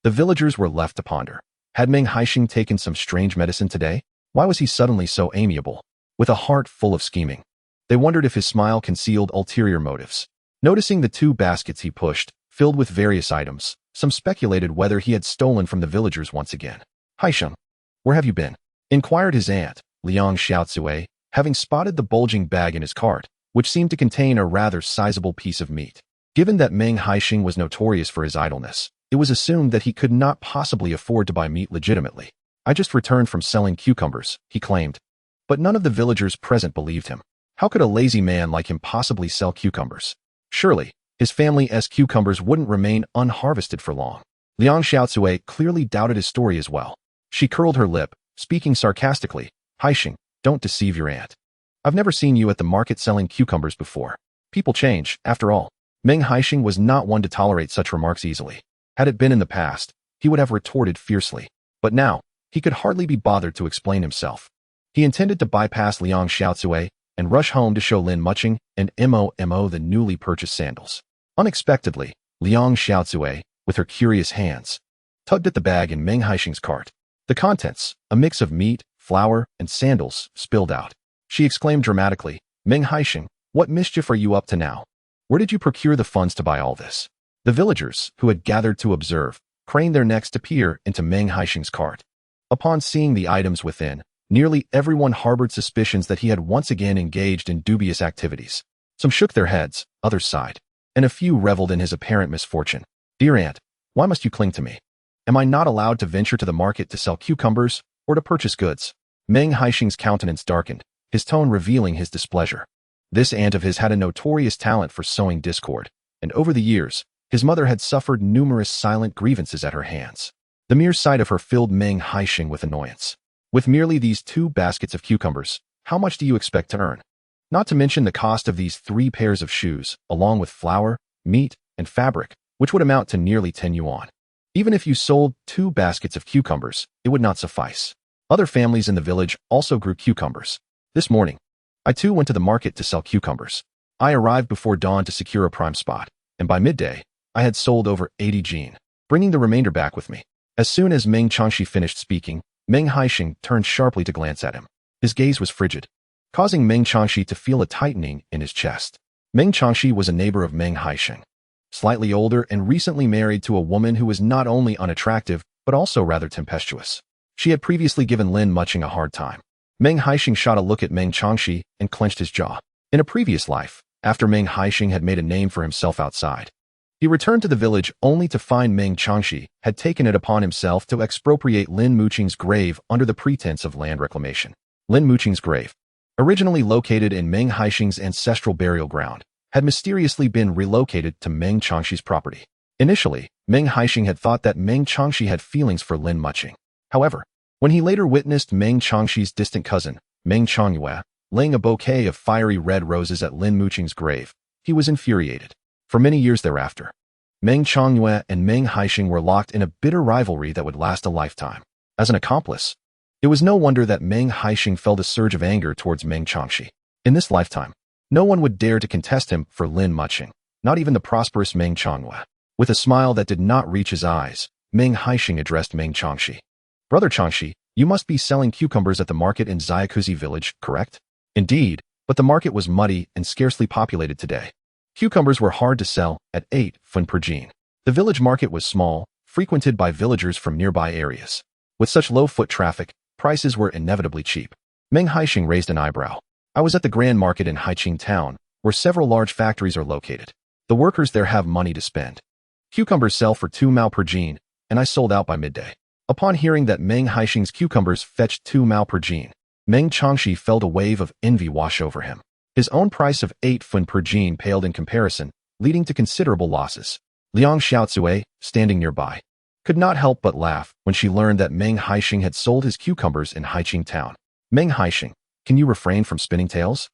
the villagers were left to ponder. Had Meng Haisheng taken some strange medicine today? Why was he suddenly so amiable, with a heart full of scheming? They wondered if his smile concealed ulterior motives. Noticing the 2 baskets he pushed, filled with various items, some speculated whether he had stolen from the villagers once again. Haisheng, where have you been? Inquired his aunt, Liang Xiaotsue, having spotted the bulging bag in his cart, which seemed to contain a rather sizable piece of meat. Given that Meng Haisheng was notorious for his idleness, it was assumed that he could not possibly afford to buy meat legitimately. I just returned from selling cucumbers, he claimed. But none of the villagers present believed him. How could a lazy man like him possibly sell cucumbers? Surely, his family's cucumbers wouldn't remain unharvested for long. Liang Xiaotsue clearly doubted his story as well. She curled her lip, speaking sarcastically. Haisheng, don't deceive your aunt. I've never seen you at the market selling cucumbers before. People change, after all. Meng Haisheng was not one to tolerate such remarks easily. Had it been in the past, he would have retorted fiercely. But now, he could hardly be bothered to explain himself. He intended to bypass Liang Xiaozue and rush home to show Lin Mucheng and Momo the newly purchased sandals. Unexpectedly, Liang Xiaozue, with her curious hands, tugged at the bag in Meng Haisheng's cart. The contents, a mix of meat, flour, and sandals, spilled out. She exclaimed dramatically, "Meng Haisheng, what mischief are you up to now? Where did you procure the funds to buy all this?" The villagers, who had gathered to observe, craned their necks to peer into Meng Haisheng's cart. Upon seeing the items within, nearly everyone harbored suspicions that he had once again engaged in dubious activities. Some shook their heads, others sighed, and a few reveled in his apparent misfortune. "Dear aunt, why must you cling to me? Am I not allowed to venture to the market to sell cucumbers or to purchase goods?" Meng Haisheng's countenance darkened, his tone revealing his displeasure. This aunt of his had a notorious talent for sowing discord, and over the years, his mother had suffered numerous silent grievances at her hands. The mere sight of her filled Meng Haisheng with annoyance. With merely these 2 baskets of cucumbers, how much do you expect to earn? Not to mention the cost of these 3 pairs of shoes, along with flour, meat, and fabric, which would amount to nearly 10 yuan. Even if you sold 2 baskets of cucumbers, it would not suffice. Other families in the village also grew cucumbers. This morning, I too went to the market to sell cucumbers. I arrived before dawn to secure a prime spot, and by midday, I had sold over 80 jin, bringing the remainder back with me. As soon as Meng Changxi finished speaking, Meng Haisheng turned sharply to glance at him. His gaze was frigid, causing Meng Changxi to feel a tightening in his chest. Meng Changxi was a neighbor of Meng Haisheng, slightly older and recently married to a woman who was not only unattractive, but also rather tempestuous. She had previously given Lin Mucheng a hard time. Meng Haisheng shot a look at Meng Changxi and clenched his jaw. In a previous life, after Meng Haisheng had made a name for himself outside, he returned to the village only to find Meng Changxi had taken it upon himself to expropriate Lin Mucheng's grave under the pretense of land reclamation. Lin Mucheng's grave, originally located in Meng Haisheng's ancestral burial ground, had mysteriously been relocated to Meng Changxi's property. Initially, Meng Haisheng had thought that Meng Changxi had feelings for Lin Mucheng. However, when he later witnessed Meng Changxi's distant cousin, Meng Changyue, laying a bouquet of fiery red roses at Lin Mucheng's grave, he was infuriated. For many years thereafter, Meng Changyue and Meng Haisheng were locked in a bitter rivalry that would last a lifetime. As an accomplice, it was no wonder that Meng Haisheng felt a surge of anger towards Meng Changxi. In this lifetime, no one would dare to contest him for Lin Mucheng, not even the prosperous Meng Changyue. With a smile that did not reach his eyes, Meng Haisheng addressed Meng Changxi. "Brother Changxi, you must be selling cucumbers at the market in Xiakuzi village, correct?" "Indeed, but the market was muddy and scarcely populated today. Cucumbers were hard to sell at 8 fun per jin. The village market was small, frequented by villagers from nearby areas. With such low foot traffic, prices were inevitably cheap." Meng Haisheng raised an eyebrow. "I was at the Grand Market in Haiqing town, where several large factories are located. The workers there have money to spend. Cucumbers sell for 2 mao per jin, and I sold out by midday." Upon hearing that Meng Haisheng's cucumbers fetched 2 mao per jin, Meng Changxi felt a wave of envy wash over him. His own price of 8 fun per jin paled in comparison, leading to considerable losses. Liang Xiaozue, standing nearby, could not help but laugh when she learned that Meng Haisheng had sold his cucumbers in Haiqing town. "Meng Haisheng, can you refrain from spinning tales?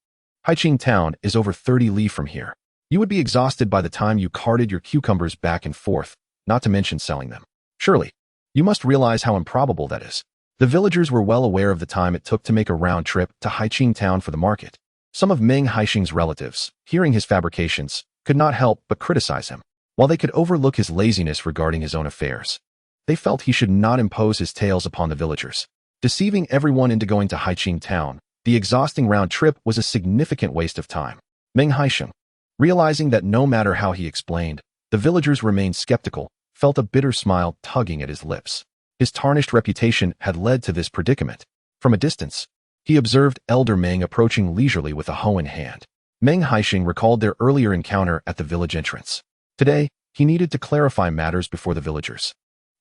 Haiqing town is over 30 li from here. You would be exhausted by the time you carted your cucumbers back and forth, not to mention selling them. Surely, you must realize how improbable that is." The villagers were well aware of the time it took to make a round trip to Haiqing town for the market. Some of Meng Haisheng's relatives, hearing his fabrications, could not help but criticize him. While they could overlook his laziness regarding his own affairs, they felt he should not impose his tales upon the villagers. Deceiving everyone into going to Haiqing town, the exhausting round trip was a significant waste of time. Meng Haisheng, realizing that no matter how he explained, the villagers remained skeptical, felt a bitter smile tugging at his lips. His tarnished reputation had led to this predicament. From a distance, he observed Elder Meng approaching leisurely with a hoe in hand. Meng Haisheng recalled their earlier encounter at the village entrance. Today, he needed to clarify matters before the villagers.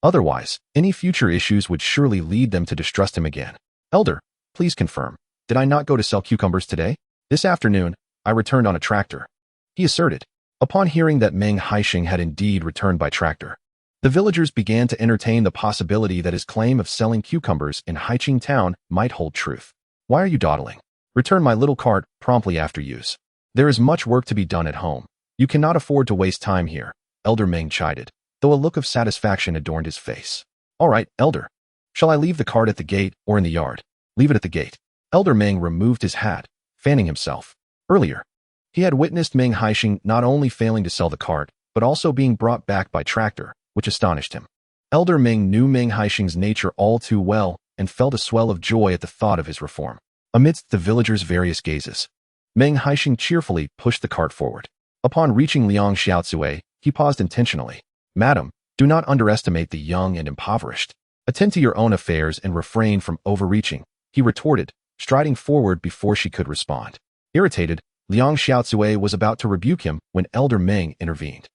Otherwise, any future issues would surely lead them to distrust him again. "Elder, please confirm, did I not go to sell cucumbers today? This afternoon, I returned on a tractor," he asserted. Upon hearing that Meng Haisheng had indeed returned by tractor, the villagers began to entertain the possibility that his claim of selling cucumbers in Haiqing town might hold truth. "Why are you dawdling? Return my little cart promptly after use. There is much work to be done at home. You cannot afford to waste time here," Elder Meng chided, though a look of satisfaction adorned his face. "All right, Elder. Shall I leave the cart at the gate or in the yard?" "Leave it at the gate. Elder Meng removed his hat, fanning himself. Earlier, he had witnessed Meng Haisheng not only failing to sell the cart, but also being brought back by tractor, which astonished him. Elder Meng knew Meng Haisheng's nature all too well and felt a swell of joy at the thought of his reform. Amidst the villagers' various gazes, Meng Haisheng cheerfully pushed the cart forward. Upon reaching Liang Xiaozue, he paused intentionally. "Madam, do not underestimate the young and impoverished. Attend to your own affairs and refrain from overreaching," he retorted, striding forward before she could respond. Irritated, Liang Xiaozue was about to rebuke him when Elder Meng intervened.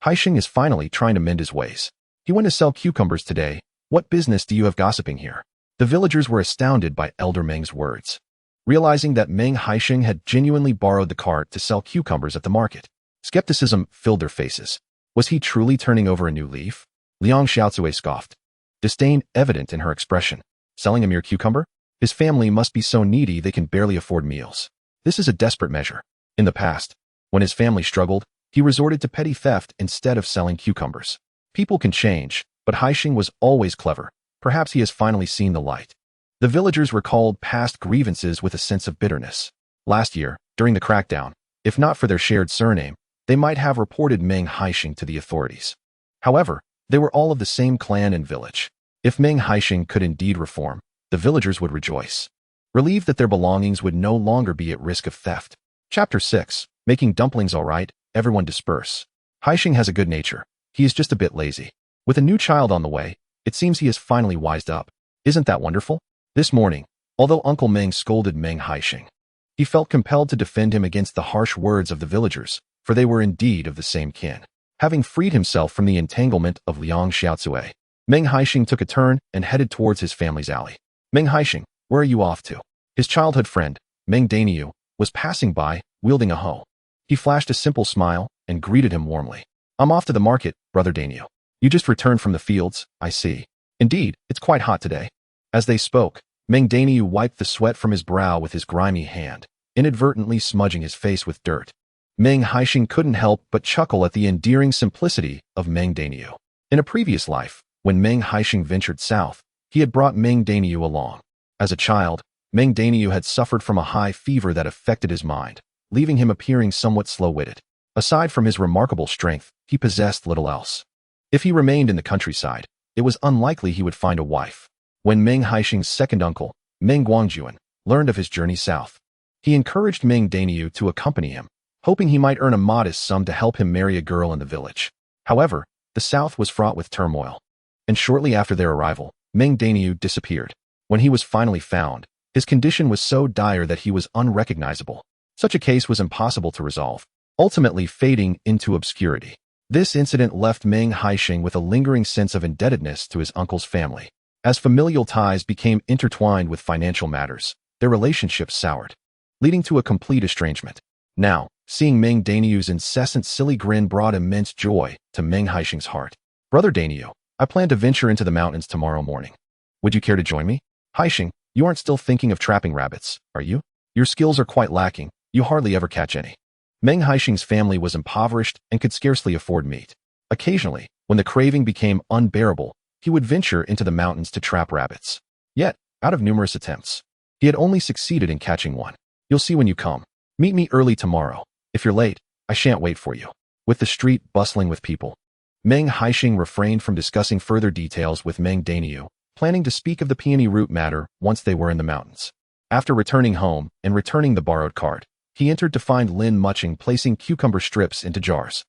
"Haisheng is finally trying to mend his ways. He went to sell cucumbers today. What business do you have gossiping here?" The villagers were astounded by Elder Meng's words. Realizing that Meng Haisheng had genuinely borrowed the cart to sell cucumbers at the market, skepticism filled their faces. Was he truly turning over a new leaf? Liang Xiaozue scoffed, disdain evident in her expression. Selling a mere cucumber? His family must be so needy they can barely afford meals. This is a desperate measure. In the past, when his family struggled, he resorted to petty theft instead of selling cucumbers. People can change, but Haisheng was always clever. Perhaps he has finally seen the light. The villagers recalled past grievances with a sense of bitterness. Last year, during the crackdown, if not for their shared surname, they might have reported Meng Haisheng to the authorities. However, they were all of the same clan and village. If Meng Haisheng could indeed reform, the villagers would rejoice, relieved that their belongings would no longer be at risk of theft. Chapter 6. Making dumplings all right, everyone disperse. Haisheng has a good nature. He is just a bit lazy. With a new child on the way, it seems he has finally wised up. Isn't that wonderful? This morning, although Uncle Meng scolded Meng Haisheng, he felt compelled to defend him against the harsh words of the villagers, for they were indeed of the same kin. Having freed himself from the entanglement of Liang Xiaozue, Meng Haisheng took a turn and headed towards his family's alley. "Meng Haisheng, where are you off to?" His childhood friend, Meng Daniu, was passing by, wielding a hoe. He flashed a simple smile and greeted him warmly. "I'm off to the market, Brother Daniu. You just returned from the fields, I see. Indeed, it's quite hot today." As they spoke, Meng Daniu wiped the sweat from his brow with his grimy hand, inadvertently smudging his face with dirt. Meng Haisheng couldn't help but chuckle at the endearing simplicity of Meng Daniu. In a previous life, when Meng Haisheng ventured south, he had brought Meng Daniu along. As a child, Meng Daniu had suffered from a high fever that affected his mind, leaving him appearing somewhat slow-witted. Aside from his remarkable strength, he possessed little else. If he remained in the countryside, it was unlikely he would find a wife. When Meng Haisheng's second uncle, Meng Guangjuan, learned of his journey south, he encouraged Meng Daniu to accompany him, hoping he might earn a modest sum to help him marry a girl in the village. However, the south was fraught with turmoil, and shortly after their arrival, Meng Daniu disappeared. When he was finally found, his condition was so dire that he was unrecognizable. Such a case was impossible to resolve, ultimately fading into obscurity. This incident left Meng Haisheng with a lingering sense of indebtedness to his uncle's family. As familial ties became intertwined with financial matters, their relationship soured, leading to a complete estrangement. Now, seeing Meng Daniu's incessant silly grin brought immense joy to Meng Haisheng's heart. "Brother Daniu, I plan to venture into the mountains tomorrow morning. Would you care to join me?" "Haisheng, you aren't still thinking of trapping rabbits, are you? Your skills are quite lacking, you hardly ever catch any." Meng Haisheng's family was impoverished and could scarcely afford meat. Occasionally, when the craving became unbearable, he would venture into the mountains to trap rabbits. Yet, out of numerous attempts, he had only succeeded in catching one. "You'll see when you come. Meet me early tomorrow. If you're late, I shan't wait for you." With the street bustling with people, Meng Haisheng refrained from discussing further details with Meng Daniu, planning to speak of the peony root matter once they were in the mountains. After returning home and returning the borrowed cart, he entered to find Lin Mucheng placing cucumber strips into jars.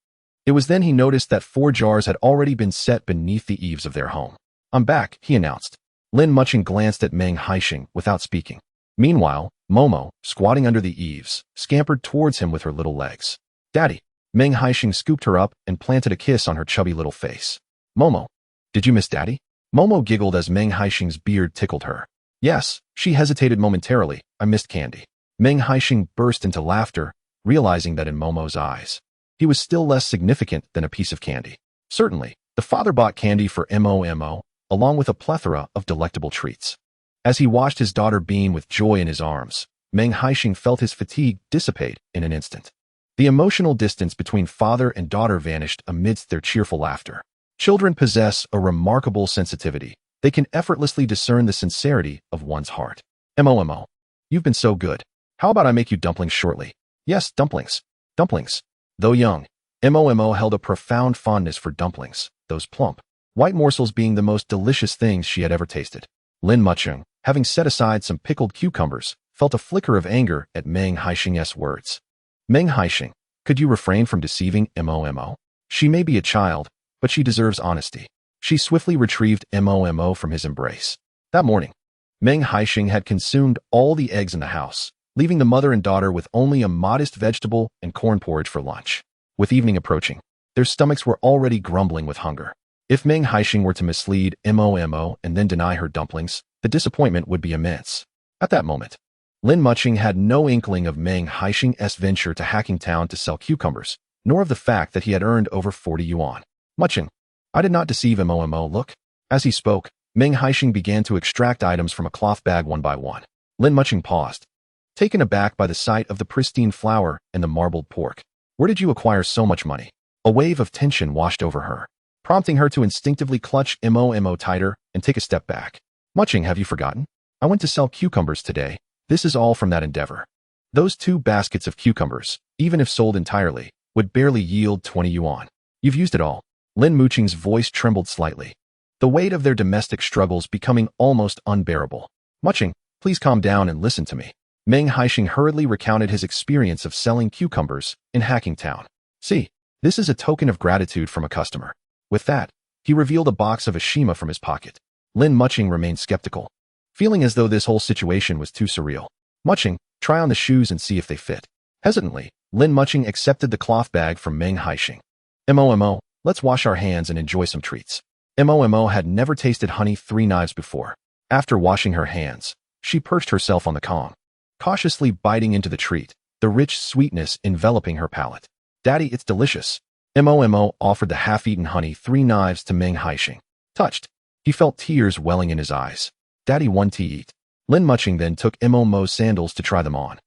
It was then he noticed that 4 jars had already been set beneath the eaves of their home. "I'm back," he announced. Lin Mucheng glanced at Meng Haisheng without speaking. Meanwhile, Momo, squatting under the eaves, scampered towards him with her little legs. "Daddy." Meng Haisheng scooped her up and planted a kiss on her chubby little face. "Momo, did you miss Daddy?" Momo giggled as Meng Haisheng's beard tickled her. "Yes." She hesitated momentarily. "I missed candy." Meng Haisheng burst into laughter, realizing that in Momo's eyes, he was still less significant than a piece of candy. Certainly, the father bought candy for Momo, along with a plethora of delectable treats. As he watched his daughter beam with joy in his arms, Meng Haisheng felt his fatigue dissipate in an instant. The emotional distance between father and daughter vanished amidst their cheerful laughter. Children possess a remarkable sensitivity. They can effortlessly discern the sincerity of one's heart. Momo. You've been so good. How about I make you dumplings shortly? Yes, dumplings. Dumplings. Though young, Momo held a profound fondness for dumplings, those plump, white morsels being the most delicious things she had ever tasted. Lin Mucheng, having set aside some pickled cucumbers, felt a flicker of anger at Meng Haisheng's words. Meng Haisheng, could you refrain from deceiving Momo? She may be a child, but she deserves honesty. She swiftly retrieved Momo from his embrace. That morning, Meng Haisheng had consumed all the eggs in the house, leaving the mother and daughter with only a modest vegetable and corn porridge for lunch. With evening approaching, their stomachs were already grumbling with hunger. If Meng Haisheng were to mislead Momo and then deny her dumplings, the disappointment would be immense. At that moment, Lin Mucheng had no inkling of Meng Haisheng's venture to Hacking Town to sell cucumbers, nor of the fact that he had earned over 40 yuan. Mucheng, I did not deceive Momo, look. As he spoke, Meng Haisheng began to extract items from a cloth bag one by one. Lin Mucheng paused, taken aback by the sight of the pristine flour and the marbled pork. Where did you acquire so much money? A wave of tension washed over her, prompting her to instinctively clutch Momo tighter and take a step back. Mucheng, have you forgotten? I went to sell cucumbers today. This is all from that endeavor. Those 2 baskets of cucumbers, even if sold entirely, would barely yield 20 yuan. You've used it all. Lin Mucheng's voice trembled slightly, the weight of their domestic struggles becoming almost unbearable. Mucheng, please calm down and listen to me. Meng Haisheng hurriedly recounted his experience of selling cucumbers in Hacking Town. See, this is a token of gratitude from a customer. With that, he revealed a box of Ashima from his pocket. Lin Mucheng remained skeptical, feeling as though this whole situation was too surreal. Mucheng, try on the shoes and see if they fit. Hesitantly, Lin Mucheng accepted the cloth bag from Meng Haisheng. Momo, let's wash our hands and enjoy some treats. Momo had never tasted honey 3 knives before. After washing her hands, she perched herself on the Kong, cautiously biting into the treat, the rich sweetness enveloping her palate. Daddy, it's delicious. Momo offered the half-eaten honey 3 knives to Meng Haisheng. Touched, he felt tears welling in his eyes. Daddy, one to eat. Lin Mucheng then took Momo's sandals to try them on.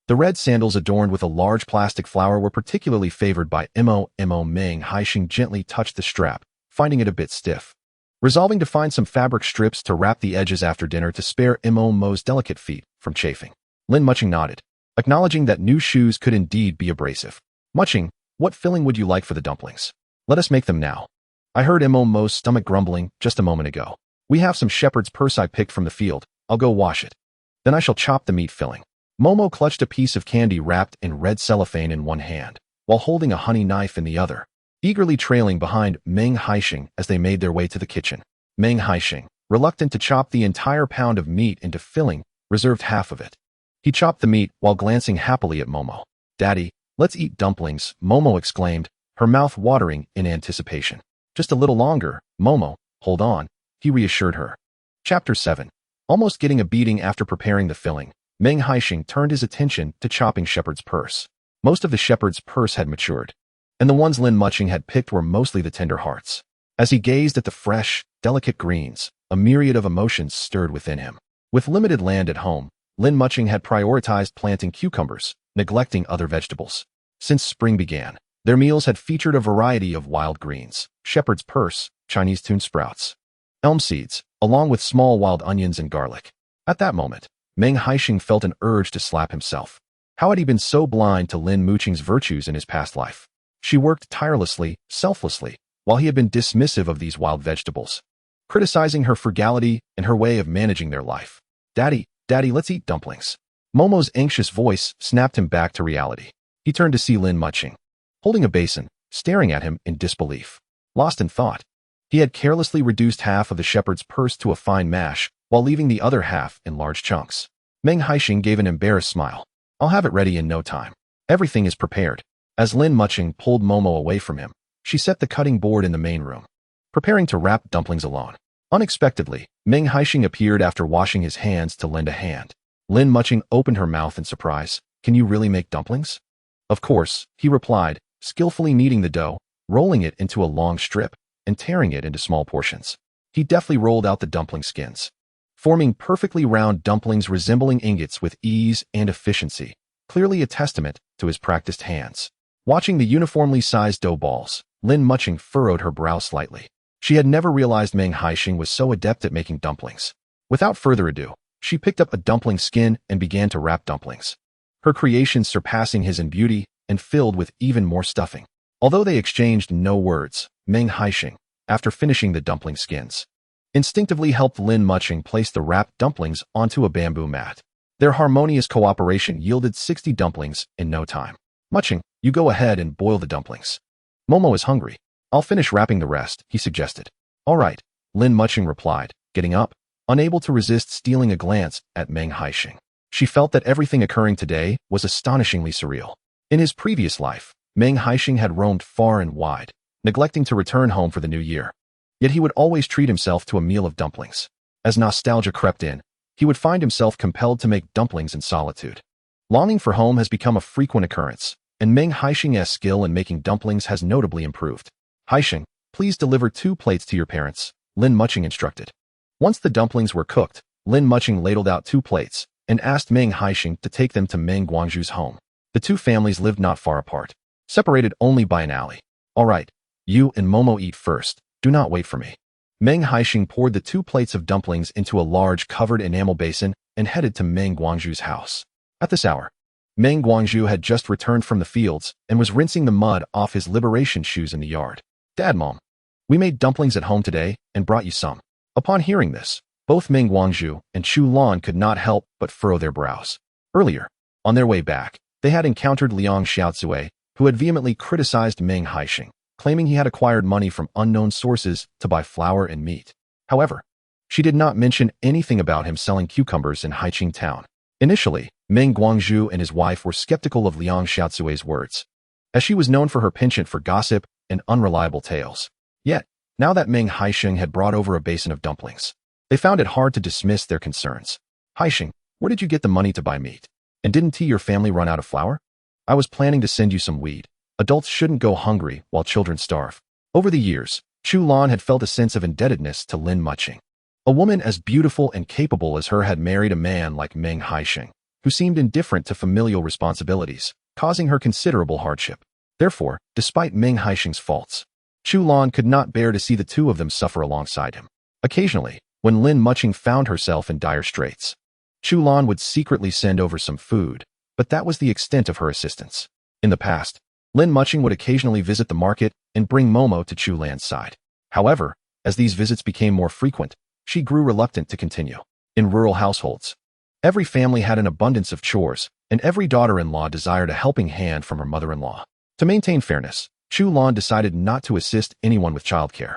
The red sandals adorned with a large plastic flower were particularly favored by Momo. Meng Haisheng gently touched the strap, finding it a bit stiff. Resolving to find some fabric strips to wrap the edges after dinner to spare Momo's delicate feet from chafing, Lin Mucheng nodded, acknowledging that new shoes could indeed be abrasive. Mucheng, what filling would you like for the dumplings? Let us make them now. I heard Momo's stomach grumbling just a moment ago. We have some shepherd's purse I picked from the field. I'll go wash it. Then I shall chop the meat filling. Momo clutched a piece of candy wrapped in red cellophane in one hand, while holding a honey knife in the other, eagerly trailing behind Meng Haisheng as they made their way to the kitchen. Meng Haisheng, reluctant to chop the entire pound of meat into filling, reserved half of it. He chopped the meat while glancing happily at Momo. Daddy, let's eat dumplings, Momo exclaimed, her mouth watering in anticipation. Just a little longer, Momo, hold on, he reassured her. Chapter 7. Almost getting a beating after preparing the filling, Meng Haisheng turned his attention to chopping shepherd's purse. Most of the shepherd's purse had matured, and the ones Lin Mucheng had picked were mostly the tender hearts. As he gazed at the fresh, delicate greens, a myriad of emotions stirred within him. With limited land at home, Lin Mucheng had prioritized planting cucumbers, neglecting other vegetables. Since spring began, their meals had featured a variety of wild greens, shepherd's purse, Chinese tune sprouts, elm seeds, along with small wild onions and garlic. At that moment, Meng Haisheng felt an urge to slap himself. How had he been so blind to Lin Mucheng's virtues in his past life? She worked tirelessly, selflessly, while he had been dismissive of these wild vegetables, criticizing her frugality and her way of managing their life. Daddy, let's eat dumplings. Momo's anxious voice snapped him back to reality. He turned to see Lin Mucheng, holding a basin, staring at him in disbelief. Lost in thought, he had carelessly reduced half of the shepherd's purse to a fine mash, while leaving the other half in large chunks. Meng Haisheng gave an embarrassed smile. I'll have it ready in no time. Everything is prepared. As Lin Mucheng pulled Momo away from him, she set the cutting board in the main room, preparing to wrap dumplings alone. Unexpectedly, Meng Haisheng appeared after washing his hands to lend a hand. Lin Mucheng opened her mouth in surprise. Can you really make dumplings? Of course, he replied, skillfully kneading the dough, rolling it into a long strip, and tearing it into small portions. He deftly rolled out the dumpling skins, forming perfectly round dumplings resembling ingots with ease and efficiency, clearly a testament to his practiced hands. Watching the uniformly sized dough balls, Lin Mucheng furrowed her brow slightly. She had never realized Meng Haisheng was so adept at making dumplings. Without further ado, She picked up a dumpling skin and began to wrap dumplings. Her creation surpassing his in beauty and filled with even more stuffing. Although they exchanged no words, Meng Haisheng, after finishing the dumpling skins, instinctively helped Lin Mucheng place the wrapped dumplings onto a bamboo mat. Their harmonious cooperation yielded 60 dumplings in no time. Mucheng, you go ahead and boil the dumplings. Momo is hungry. I'll finish wrapping the rest, he suggested. All right, Lin Mucheng replied, getting up, unable to resist stealing a glance at Meng Haisheng. She felt that everything occurring today was astonishingly surreal. In his previous life, Meng Haisheng had roamed far and wide, neglecting to return home for the new year. Yet he would always treat himself to a meal of dumplings. As nostalgia crept in, he would find himself compelled to make dumplings in solitude. Longing for home has become a frequent occurrence, and Meng Haisheng's skill in making dumplings has notably improved. Haisheng, please deliver 2 plates to your parents, Lin Mucheng instructed. Once the dumplings were cooked, Lin Mucheng ladled out 2 plates and asked Meng Haisheng to take them to Meng Guangzhu's home. The 2 families lived not far apart, separated only by an alley. All right, you and Momo eat first. Do not wait for me. Meng Haisheng poured the 2 plates of dumplings into a large covered enamel basin and headed to Meng Guangzhu's house. At this hour, Meng Guangzhu had just returned from the fields and was rinsing the mud off his liberation shoes in the yard. Dad, Mom, we made dumplings at home today and brought you some. Upon hearing this, both Meng Guangzhu and Chu Lan could not help but furrow their brows. Earlier, on their way back, they had encountered Liang Xiaozue, who had vehemently criticized Meng Haisheng, claiming he had acquired money from unknown sources to buy flour and meat. However, she did not mention anything about him selling cucumbers in Haiqing town. Initially, Meng Guangzhu and his wife were skeptical of Liang Xiaozue's words, as she was known for her penchant for gossip and unreliable tales. Yet, now that Meng Haisheng had brought over a basin of dumplings, they found it hard to dismiss their concerns. Haisheng, where did you get the money to buy meat? And didn't your family run out of flour? I was planning to send you some weed. Adults shouldn't go hungry while children starve. Over the years, Chu Lan had felt a sense of indebtedness to Lin Mucheng. A woman as beautiful and capable as her had married a man like Meng Haisheng, who seemed indifferent to familial responsibilities, causing her considerable hardship. Therefore, despite Meng Haisheng's faults, Chu Lan could not bear to see the 2 of them suffer alongside him. Occasionally, when Lin Mucheng found herself in dire straits, Chu Lan would secretly send over some food, but that was the extent of her assistance. In the past, Lin Mucheng would occasionally visit the market and bring Momo to Chu Lan's side. However, as these visits became more frequent, she grew reluctant to continue. In rural households, every family had an abundance of chores, and every daughter-in-law desired a helping hand from her mother-in-law. To maintain fairness, Chu Lan decided not to assist anyone with childcare.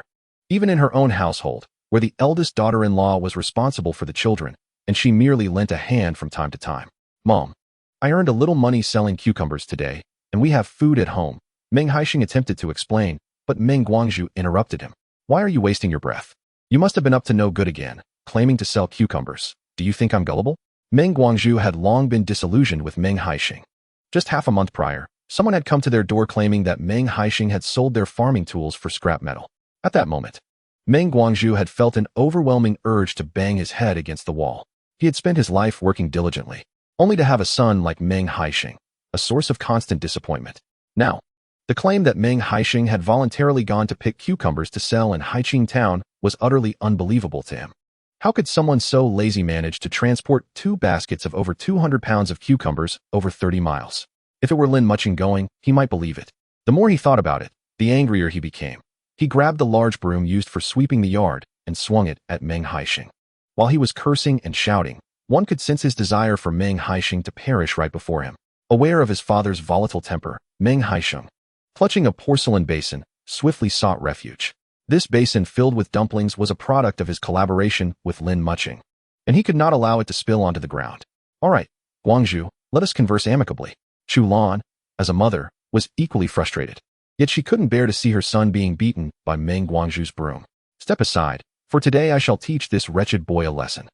Even in her own household, where the eldest daughter-in-law was responsible for the children, and she merely lent a hand from time to time. Mom, I earned a little money selling cucumbers today, and we have food at home, Meng Haisheng attempted to explain, but Meng Guangzhu interrupted him. Why are you wasting your breath? You must have been up to no good again, claiming to sell cucumbers. Do you think I'm gullible? Meng Guangzhu had long been disillusioned with Meng Haisheng. Just half a month prior, someone had come to their door claiming that Meng Haisheng had sold their farming tools for scrap metal. At that moment, Meng Guangzhu had felt an overwhelming urge to bang his head against the wall. He had spent his life working diligently, only to have a son like Meng Haisheng, a source of constant disappointment. Now, the claim that Meng Haisheng had voluntarily gone to pick cucumbers to sell in Haiqing town was utterly unbelievable to him. How could someone so lazy manage to transport 2 baskets of over 200 pounds of cucumbers over 30 miles? If it were Lin Mucheng going, he might believe it. The more he thought about it, the angrier he became. He grabbed the large broom used for sweeping the yard and swung it at Meng Haisheng. While he was cursing and shouting, one could sense his desire for Meng Haisheng to perish right before him. Aware of his father's volatile temper, Meng Haisheng, clutching a porcelain basin, swiftly sought refuge. This basin filled with dumplings was a product of his collaboration with Lin Mucheng, and he could not allow it to spill onto the ground. All right, Guangzhu, let us converse amicably. Chu Lan, as a mother, was equally frustrated. Yet she couldn't bear to see her son being beaten by Meng Guangzhu's broom. Step aside, for today I shall teach this wretched boy a lesson.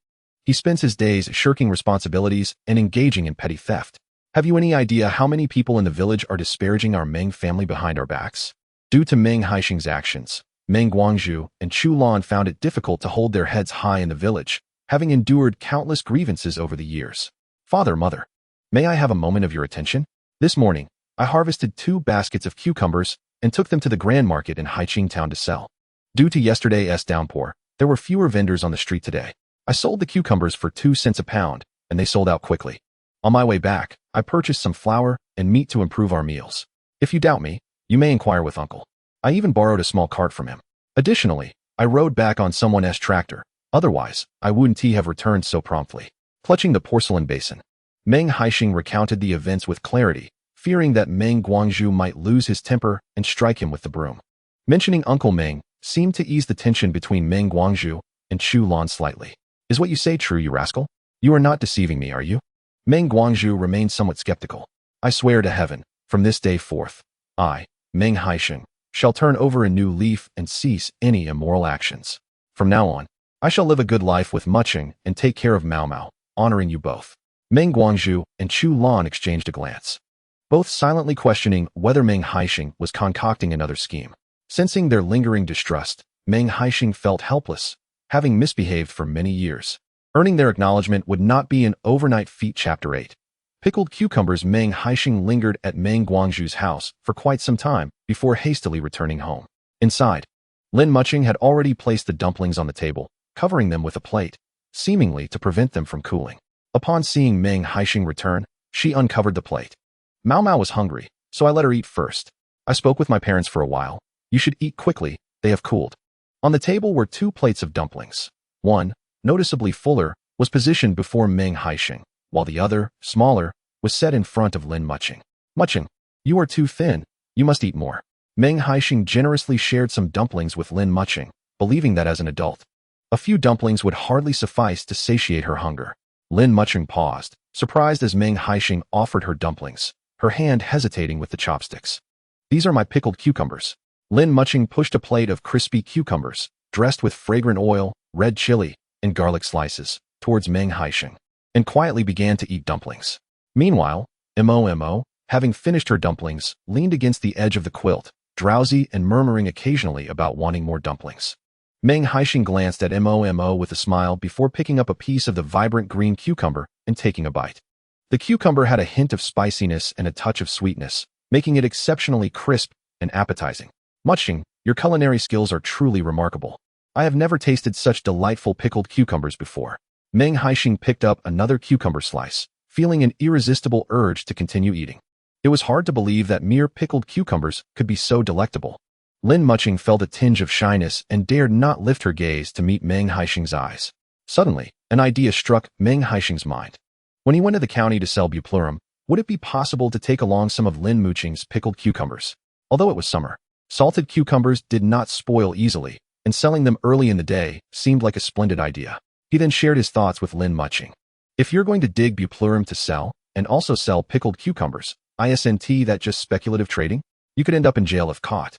He spends his days shirking responsibilities and engaging in petty theft. Have you any idea how many people in the village are disparaging our Meng family behind our backs? Due to Meng Haisheng's actions, Meng Guangzhu and Chu Lan found it difficult to hold their heads high in the village, having endured countless grievances over the years. Father, mother, may I have a moment of your attention? This morning, I harvested 2 baskets of cucumbers and took them to the grand market in Haiqing town to sell. Due to yesterday's downpour, there were fewer vendors on the street today. I sold the cucumbers for 2 cents a pound, and they sold out quickly. On my way back, I purchased some flour and meat to improve our meals. If you doubt me, you may inquire with Uncle. I even borrowed a small cart from him. Additionally, I rode back on someone's tractor. Otherwise, I wouldn't have returned so promptly. Clutching the porcelain basin, Meng Haisheng recounted the events with clarity, fearing that Meng Guangzhu might lose his temper and strike him with the broom. Mentioning Uncle Meng seemed to ease the tension between Meng Guangzhu and Chu Lan slightly. Is what you say true, you rascal? You are not deceiving me, are you? Meng Guangzhu remained somewhat skeptical. I swear to heaven, from this day forth, I, Meng Haisheng, shall turn over a new leaf and cease any immoral actions. From now on, I shall live a good life with Mucheng and take care of Mao Mao, honoring you both. Meng Guangzhu and Chu Lan exchanged a glance, both silently questioning whether Meng Haisheng was concocting another scheme. Sensing their lingering distrust, Meng Haisheng felt helpless, having misbehaved for many years. Earning their acknowledgement would not be an overnight feat. Chapter 8. Pickled cucumbers. Meng Haisheng lingered at Meng Guangzhu's house for quite some time before hastily returning home. Inside, Lin Mucheng had already placed the dumplings on the table, covering them with a plate, seemingly to prevent them from cooling. Upon seeing Meng Haisheng return, she uncovered the plate. Mao Mao was hungry, so I let her eat first. I spoke with my parents for a while. You should eat quickly, they have cooled. On the table were 2 plates of dumplings. One, noticeably fuller, was positioned before Meng Haisheng, while the other, smaller, was set in front of Lin Mucheng. Mucheng, you are too thin, you must eat more. Meng Haisheng generously shared some dumplings with Lin Mucheng, believing that as an adult, a few dumplings would hardly suffice to satiate her hunger. Lin Mucheng paused, surprised as Meng Haisheng offered her dumplings, her hand hesitating with the chopsticks. These are my pickled cucumbers. Lin Mucheng pushed a plate of crispy cucumbers, dressed with fragrant oil, red chili, and garlic slices, towards Meng Haisheng, and quietly began to eat dumplings. Meanwhile, Momo, having finished her dumplings, leaned against the edge of the quilt, drowsy and murmuring occasionally about wanting more dumplings. Meng Haisheng glanced at Momo with a smile before picking up a piece of the vibrant green cucumber and taking a bite. The cucumber had a hint of spiciness and a touch of sweetness, making it exceptionally crisp and appetizing. Mucheng, your culinary skills are truly remarkable. I have never tasted such delightful pickled cucumbers before. Meng Haisheng picked up another cucumber slice, feeling an irresistible urge to continue eating. It was hard to believe that mere pickled cucumbers could be so delectable. Lin Mucheng felt a tinge of shyness and dared not lift her gaze to meet Meng Haisheng's eyes. Suddenly, an idea struck Meng Haisheng's mind. When he went to the county to sell billionaire, would it be possible to take along some of Lin Mucheng's pickled cucumbers? Although it was summer, salted cucumbers did not spoil easily, and selling them early in the day seemed like a splendid idea. He then shared his thoughts with Lin Mucheng. If you're going to dig billionaire to sell, and also sell pickled cucumbers, isn't that just speculative trading? You could end up in jail if caught.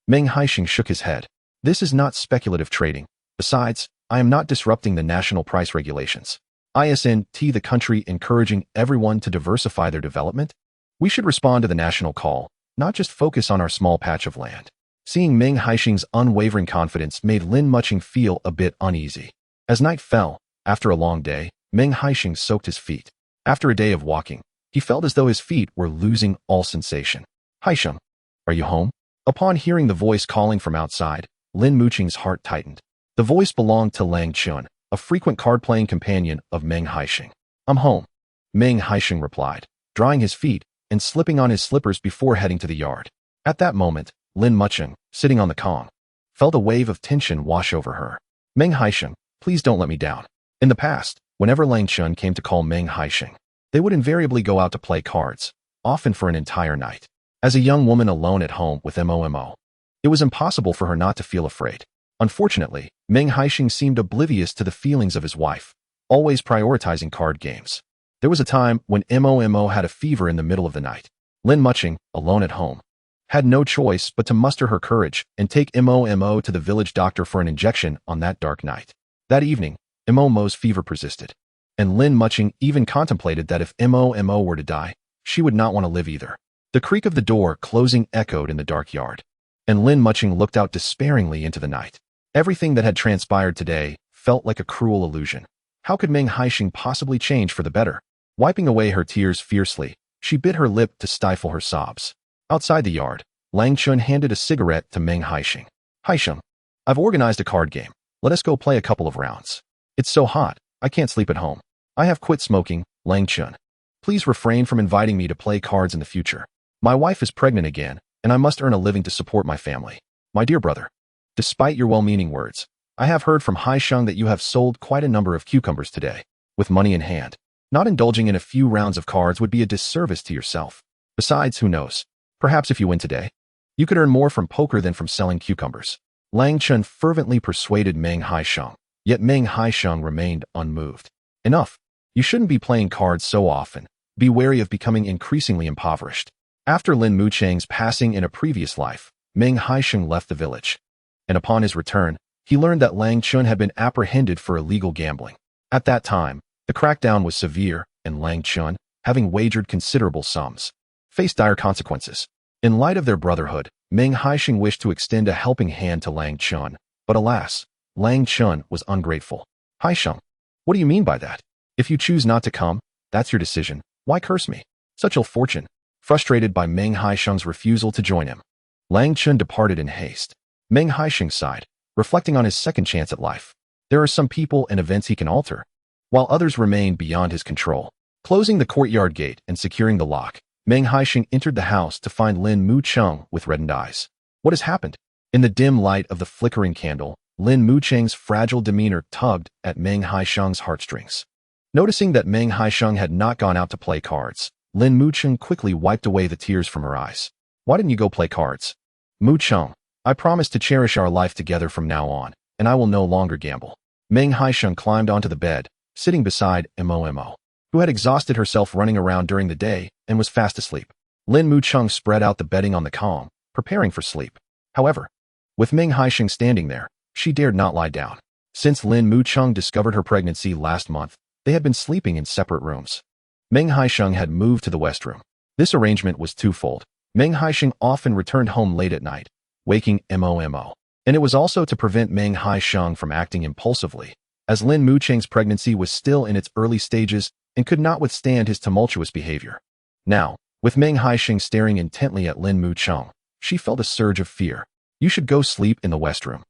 Meng Haisheng shook his head. This is not speculative trading. Besides, I am not disrupting the national price regulations. Isn't the country encouraging everyone to diversify their development? We should respond to the national call, not just focus on our small patch of land. Seeing Meng Haisheng's unwavering confidence made Lin Mucheng feel a bit uneasy. As night fell, after a long day, Meng Haisheng soaked his feet. After a day of walking, he felt as though his feet were losing all sensation. Haisheng, are you home? Upon hearing the voice calling from outside, Lin Mucheng's heart tightened. The voice belonged to Lang Chun, a frequent card-playing companion of Meng Haisheng. I'm home, Meng Haisheng replied, drying his feet and slipping on his slippers before heading to the yard. At that moment, Lin Mucheng, sitting on the kong, felt a wave of tension wash over her. Meng Haisheng, please don't let me down. In the past, whenever Lang Chun came to call Meng Haisheng, they would invariably go out to play cards, often for an entire night. As a young woman alone at home with Momo, it was impossible for her not to feel afraid. Unfortunately, Meng Haisheng seemed oblivious to the feelings of his wife, always prioritizing card games. There was a time when Momo had a fever in the middle of the night. Lin Mucheng, alone at home, had no choice but to muster her courage and take Momo to the village doctor for an injection on that dark night. That evening, Momo's fever persisted, and Lin Mucheng even contemplated that if Momo were to die, she would not want to live either. The creak of the door closing echoed in the dark yard, and Lin Mucheng looked out despairingly into the night. Everything that had transpired today felt like a cruel illusion. How could Meng Haisheng possibly change for the better? Wiping away her tears fiercely, she bit her lip to stifle her sobs. Outside the yard, Lang Chun handed a cigarette to Meng Haisheng. Haisheng, I've organized a card game. Let us go play a couple of rounds. It's so hot, I can't sleep at home. I have quit smoking, Lang Chun. Please refrain from inviting me to play cards in the future. My wife is pregnant again, and I must earn a living to support my family. My dear brother, despite your well-meaning words, I have heard from Haisheng that you have sold quite a number of cucumbers today, with money in hand. Not indulging in a few rounds of cards would be a disservice to yourself. Besides, who knows? Perhaps if you win today, you could earn more from poker than from selling cucumbers. Lang Chun fervently persuaded Meng Haisheng, yet Meng Haisheng remained unmoved. Enough. You shouldn't be playing cards so often. Be wary of becoming increasingly impoverished. After Lin Mucheng's passing in a previous life, Meng Haisheng left the village. And upon his return, he learned that Lang Chun had been apprehended for illegal gambling. At that time, the crackdown was severe, and Lang Chun, having wagered considerable sums, faced dire consequences. In light of their brotherhood, Meng Haisheng wished to extend a helping hand to Lang Chun, but alas, Lang Chun was ungrateful. Haisheng, what do you mean by that? If you choose not to come, that's your decision. Why curse me? Such ill fortune. Frustrated by Meng Haisheng's refusal to join him, Lang Chun departed in haste. Meng Haisheng sighed, reflecting on his second chance at life. There are some people and events he can alter, while others remain beyond his control. Closing the courtyard gate and securing the lock, Meng Haisheng entered the house to find Lin Mucheng with reddened eyes. What has happened? In the dim light of the flickering candle, Lin Mucheng's fragile demeanor tugged at Meng Haisheng's heartstrings. Noticing that Meng Haisheng had not gone out to play cards, Lin Mucheng quickly wiped away the tears from her eyes. Why didn't you go play cards? Mucheng, I promise to cherish our life together from now on, and I will no longer gamble. Meng Haisheng climbed onto the bed, sitting beside Momo, who had exhausted herself running around during the day and was fast asleep. Lin Mucheng spread out the bedding on the calm, preparing for sleep. However, with Meng Haisheng standing there, she dared not lie down. Since Lin Mucheng discovered her pregnancy last month, they had been sleeping in separate rooms. Meng Haisheng had moved to the west room. This arrangement was twofold. Meng Haisheng often returned home late at night, waking Momo, and it was also to prevent Meng Haisheng from acting impulsively, as Lin Mucheng's pregnancy was still in its early stages and could not withstand his tumultuous behavior. Now, with Meng Haisheng staring intently at Lin Mucheng, she felt a surge of fear. You should go sleep in the west room.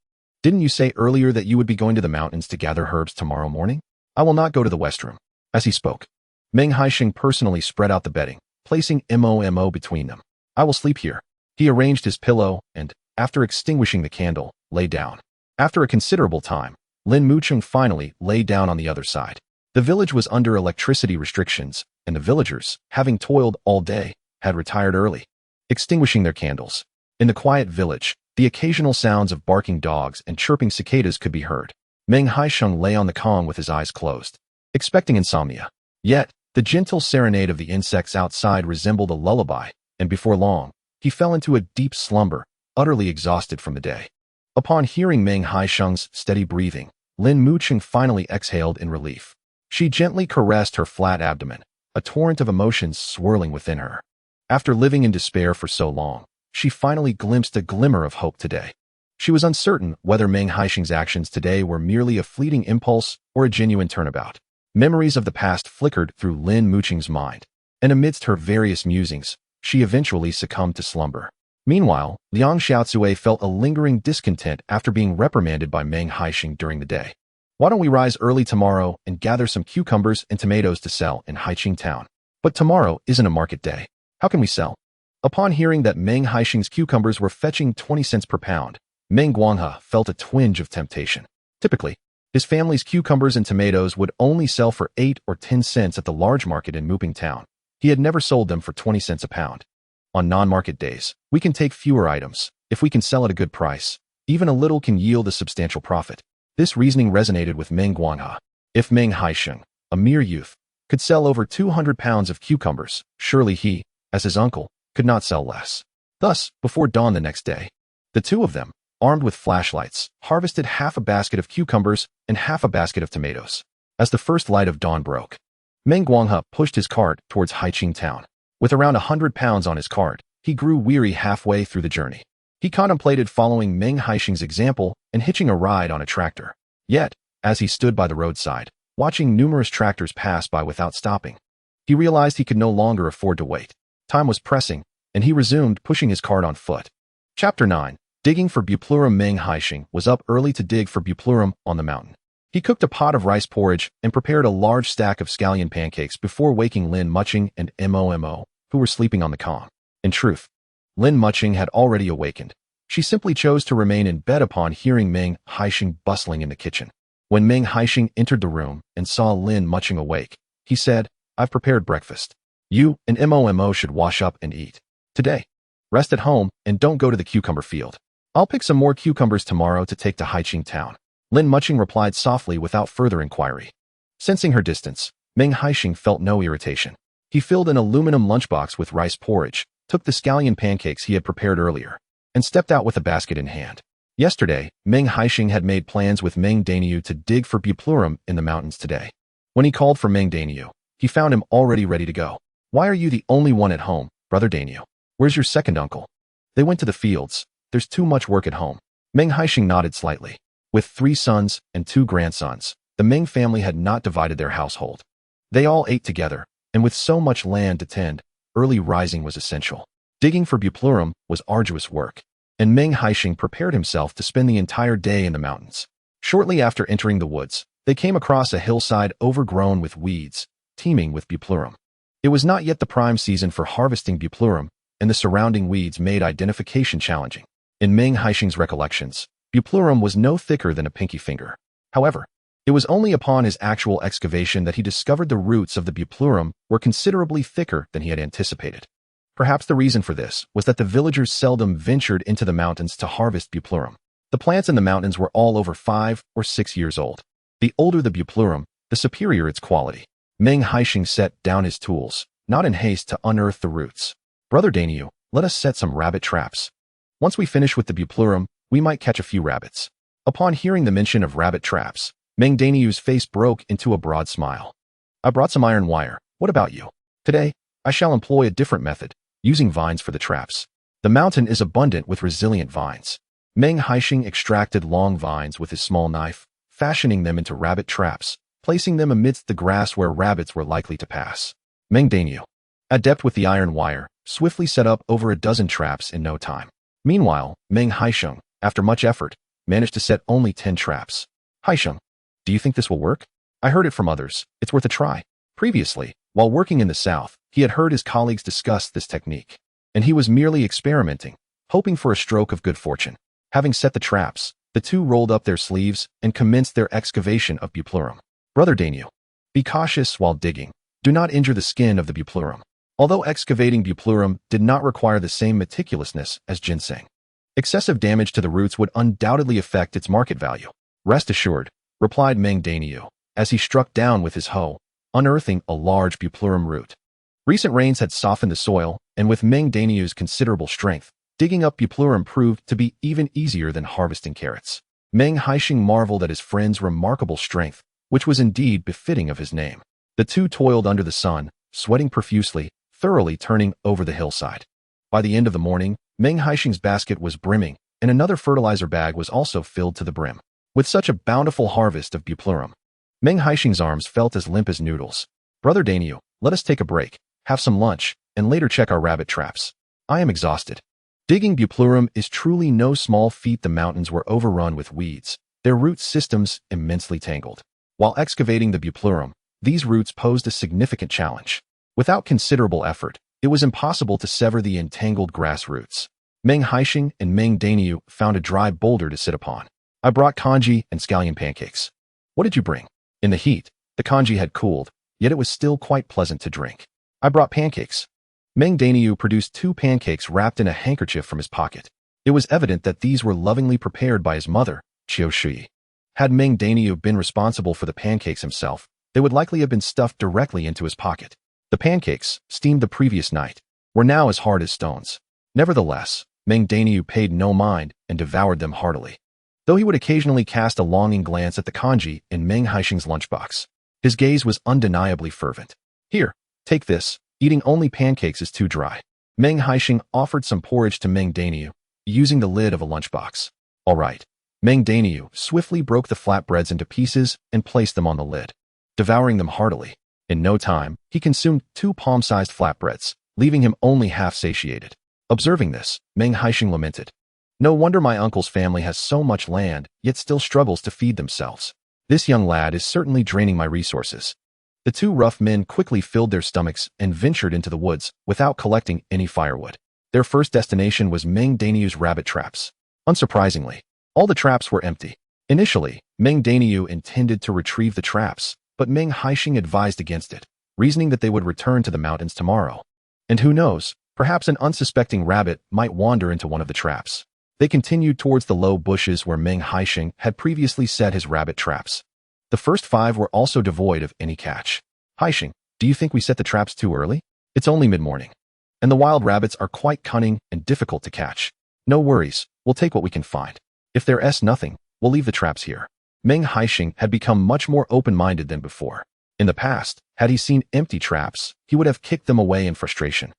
Didn't you say earlier that you would be going to the mountains to gather herbs tomorrow morning? I will not go to the west room. As he spoke, Meng Haisheng personally spread out the bedding, placing Momo between them. I will sleep here. He arranged his pillow and, after extinguishing the candle, lay down. After a considerable time, Lin Mucheng finally lay down on the other side. The village was under electricity restrictions, and the villagers, having toiled all day, had retired early, extinguishing their candles. In the quiet village, the occasional sounds of barking dogs and chirping cicadas could be heard. Meng Haisheng lay on the Kong with his eyes closed, expecting insomnia. Yet, the gentle serenade of the insects outside resembled a lullaby, and before long, he fell into a deep slumber, utterly exhausted from the day. Upon hearing Meng Haisheng's steady breathing, Lin Mucheng finally exhaled in relief. She gently caressed her flat abdomen, a torrent of emotions swirling within her. After living in despair for so long, she finally glimpsed a glimmer of hope today. She was uncertain whether Meng Haisheng's actions today were merely a fleeting impulse or a genuine turnabout. Memories of the past flickered through Lin Mucheng's mind, and amidst her various musings, she eventually succumbed to slumber. Meanwhile, Liang Xiaozue felt a lingering discontent after being reprimanded by Meng Haisheng during the day. Why don't we rise early tomorrow and gather some cucumbers and tomatoes to sell in Haiqing town? But tomorrow isn't a market day. How can we sell? Upon hearing that Meng Haisheng's cucumbers were fetching 20 cents per pound, Meng Guanghe felt a twinge of temptation. Typically, his family's cucumbers and tomatoes would only sell for 8 or 10 cents at the large market in Muping town. He had never sold them for 20 cents a pound. On non-market days, we can take fewer items. If we can sell at a good price, even a little can yield a substantial profit. This reasoning resonated with Meng Guanghe. If Meng Haisheng, a mere youth, could sell over 200 pounds of cucumbers, surely he, as his uncle, could not sell less. Thus, before dawn the next day, the two of them, armed with flashlights, harvested half a basket of cucumbers and half a basket of tomatoes. As the first light of dawn broke, Meng Guanghe pushed his cart towards Haiqing town. With around 100 pounds on his cart, he grew weary halfway through the journey. He contemplated following Meng Haisheng's example and hitching a ride on a tractor. Yet, as he stood by the roadside, watching numerous tractors pass by without stopping, he realized he could no longer afford to wait. Time was pressing, and he resumed pushing his cart on foot. Chapter 9. Digging for Buplurum. Meng Haisheng was up early to dig for Buplurum on the mountain. He cooked a pot of rice porridge and prepared a large stack of scallion pancakes before waking Lin Mucheng and Momo, who were sleeping on the com. In truth, Lin Mucheng had already awakened. She simply chose to remain in bed upon hearing Meng Haisheng bustling in the kitchen. When Meng Haisheng entered the room and saw Lin Mucheng awake, he said, "I've prepared breakfast. You and Momo should wash up and eat. Today, rest at home and don't go to the cucumber field. I'll pick some more cucumbers tomorrow to take to Haiqing town." Lin Mucheng replied softly without further inquiry. Sensing her distance, Meng Haisheng felt no irritation. He filled an aluminum lunchbox with rice porridge, took the scallion pancakes he had prepared earlier, and stepped out with a basket in hand. Yesterday, Meng Haisheng had made plans with Meng Daniu to dig for buplurum in the mountains today. When he called for Meng Daniu, he found him already ready to go. "Why are you the only one at home, Brother Daniu? Where's your second uncle?" "They went to the fields. There's too much work at home." Meng Haisheng nodded slightly. With 3 sons and 2 grandsons, the Meng family had not divided their household. They all ate together, and with so much land to tend, early rising was essential. Digging for buplurum was arduous work, and Meng Haisheng prepared himself to spend the entire day in the mountains. Shortly after entering the woods, they came across a hillside overgrown with weeds, teeming with buplurum. It was not yet the prime season for harvesting buplurum, and the surrounding weeds made identification challenging. In Meng Haisheng's recollections, buplurum was no thicker than a pinky finger. However, it was only upon his actual excavation that he discovered the roots of the buplurum were considerably thicker than he had anticipated. Perhaps the reason for this was that the villagers seldom ventured into the mountains to harvest buplurum. The plants in the mountains were all over 5 or 6 years old. The older the buplurum, the superior its quality. Meng Haisheng set down his tools, not in haste to unearth the roots. "Brother Daniu, let us set some rabbit traps. Once we finish with the buplurum, we might catch a few rabbits." Upon hearing the mention of rabbit traps, Meng Daniu's face broke into a broad smile. "I brought some iron wire. What about you? Today, I shall employ a different method, using vines for the traps. The mountain is abundant with resilient vines." Meng Haisheng extracted long vines with his small knife, fashioning them into rabbit traps, placing them amidst the grass where rabbits were likely to pass. Meng Daniu, adept with the iron wire, swiftly set up over a dozen traps in no time. Meanwhile, Meng Haisheng, after much effort, managed to set only 10 traps. "Haisheng, do you think this will work? I heard it from others. It's worth a try." Previously, while working in the south, he had heard his colleagues discuss this technique, and he was merely experimenting, hoping for a stroke of good fortune. Having set the traps, the two rolled up their sleeves and commenced their excavation of buplurum. "Brother Daniu, be cautious while digging. Do not injure the skin of the buplurum." Although excavating buplurum did not require the same meticulousness as ginseng, excessive damage to the roots would undoubtedly affect its market value. "Rest assured," replied Meng Daniu, as he struck down with his hoe, unearthing a large buplurum root. Recent rains had softened the soil, and with Meng Daniu's considerable strength, digging up buplurum proved to be even easier than harvesting carrots. Meng Haisheng marveled at his friend's remarkable strength, which was indeed befitting of his name. The two toiled under the sun, sweating profusely, thoroughly turning over the hillside. By the end of the morning, Meng Haisheng's basket was brimming, and another fertilizer bag was also filled to the brim. With such a bountiful harvest of buplurum, Meng Haisheng's arms felt as limp as noodles. "Brother Daniu, let us take a break, have some lunch, and later check our rabbit traps. I am exhausted." Digging buplurum is truly no small feat. The mountains were overrun with weeds, their root systems immensely tangled. While excavating the buplurum, these roots posed a significant challenge. Without considerable effort, it was impossible to sever the entangled grass roots. Meng Haisheng and Meng Daniu found a dry boulder to sit upon. "I brought congee and scallion pancakes. What did you bring?" In the heat, the congee had cooled, yet it was still quite pleasant to drink. "I brought pancakes." Meng Daniu produced 2 pancakes wrapped in a handkerchief from his pocket. It was evident that these were lovingly prepared by his mother, Qiu Shui. Had Meng Daniu been responsible for the pancakes himself, they would likely have been stuffed directly into his pocket. The pancakes, steamed the previous night, were now as hard as stones. Nevertheless, Meng Daniu paid no mind and devoured them heartily. Though he would occasionally cast a longing glance at the congee in Meng Haisheng's lunchbox, his gaze was undeniably fervent. "Here, take this. Eating only pancakes is too dry." Meng Haisheng offered some porridge to Meng Daniu, using the lid of a lunchbox. "All right." Meng Daniu swiftly broke the flatbreads into pieces and placed them on the lid, devouring them heartily. In no time, he consumed 2 palm-sized flatbreads, leaving him only half satiated. Observing this, Meng Haisheng lamented, "No wonder my uncle's family has so much land, yet still struggles to feed themselves." This young lad is certainly draining my resources. The two rough men quickly filled their stomachs and ventured into the woods without collecting any firewood. Their first destination was Meng Daniu's rabbit traps. Unsurprisingly, all the traps were empty. Initially, Meng Daniu intended to retrieve the traps, but Meng Haisheng advised against it, reasoning that they would return to the mountains tomorrow. And who knows, perhaps an unsuspecting rabbit might wander into one of the traps. They continued towards the low bushes where Meng Haisheng had previously set his rabbit traps. The first 5 were also devoid of any catch. Haisheng, do you think we set the traps too early? It's only mid-morning. And the wild rabbits are quite cunning and difficult to catch. No worries, we'll take what we can find. If there's nothing, we'll leave the traps here. Meng Haisheng had become much more open-minded than before. In the past, had he seen empty traps, he would have kicked them away in frustration,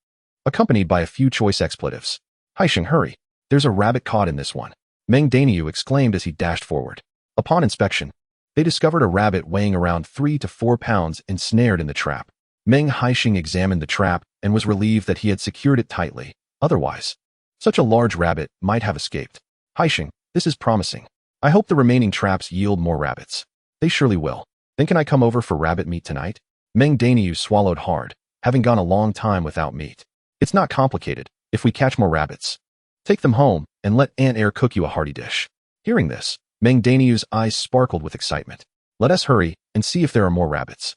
accompanied by a few choice expletives. Haisheng, hurry. There's a rabbit caught in this one, Meng Daniu exclaimed as he dashed forward. Upon inspection, they discovered a rabbit weighing around 3 to 4 pounds ensnared in the trap. Meng Haisheng examined the trap and was relieved that he had secured it tightly. Otherwise, such a large rabbit might have escaped. Haisheng, this is promising. I hope the remaining traps yield more rabbits. They surely will. Then can I come over for rabbit meat tonight? Meng Daniu swallowed hard, having gone a long time without meat. It's not complicated. If we catch more rabbits, take them home and let Aunt Heir cook you a hearty dish. Hearing this, Meng Daniu's eyes sparkled with excitement. Let us hurry and see if there are more rabbits.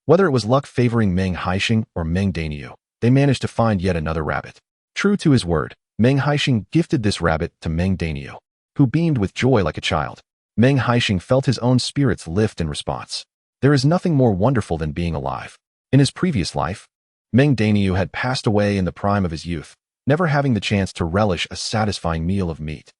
Whether it was luck favoring Meng Haisheng or Meng Daniu, they managed to find yet another rabbit. True to his word, Meng Haisheng gifted this rabbit to Meng Daniu, who beamed with joy like a child. Meng Haisheng felt his own spirits lift in response. There is nothing more wonderful than being alive. In his previous life, Meng Daniu had passed away in the prime of his youth, never having the chance to relish a satisfying meal of meat.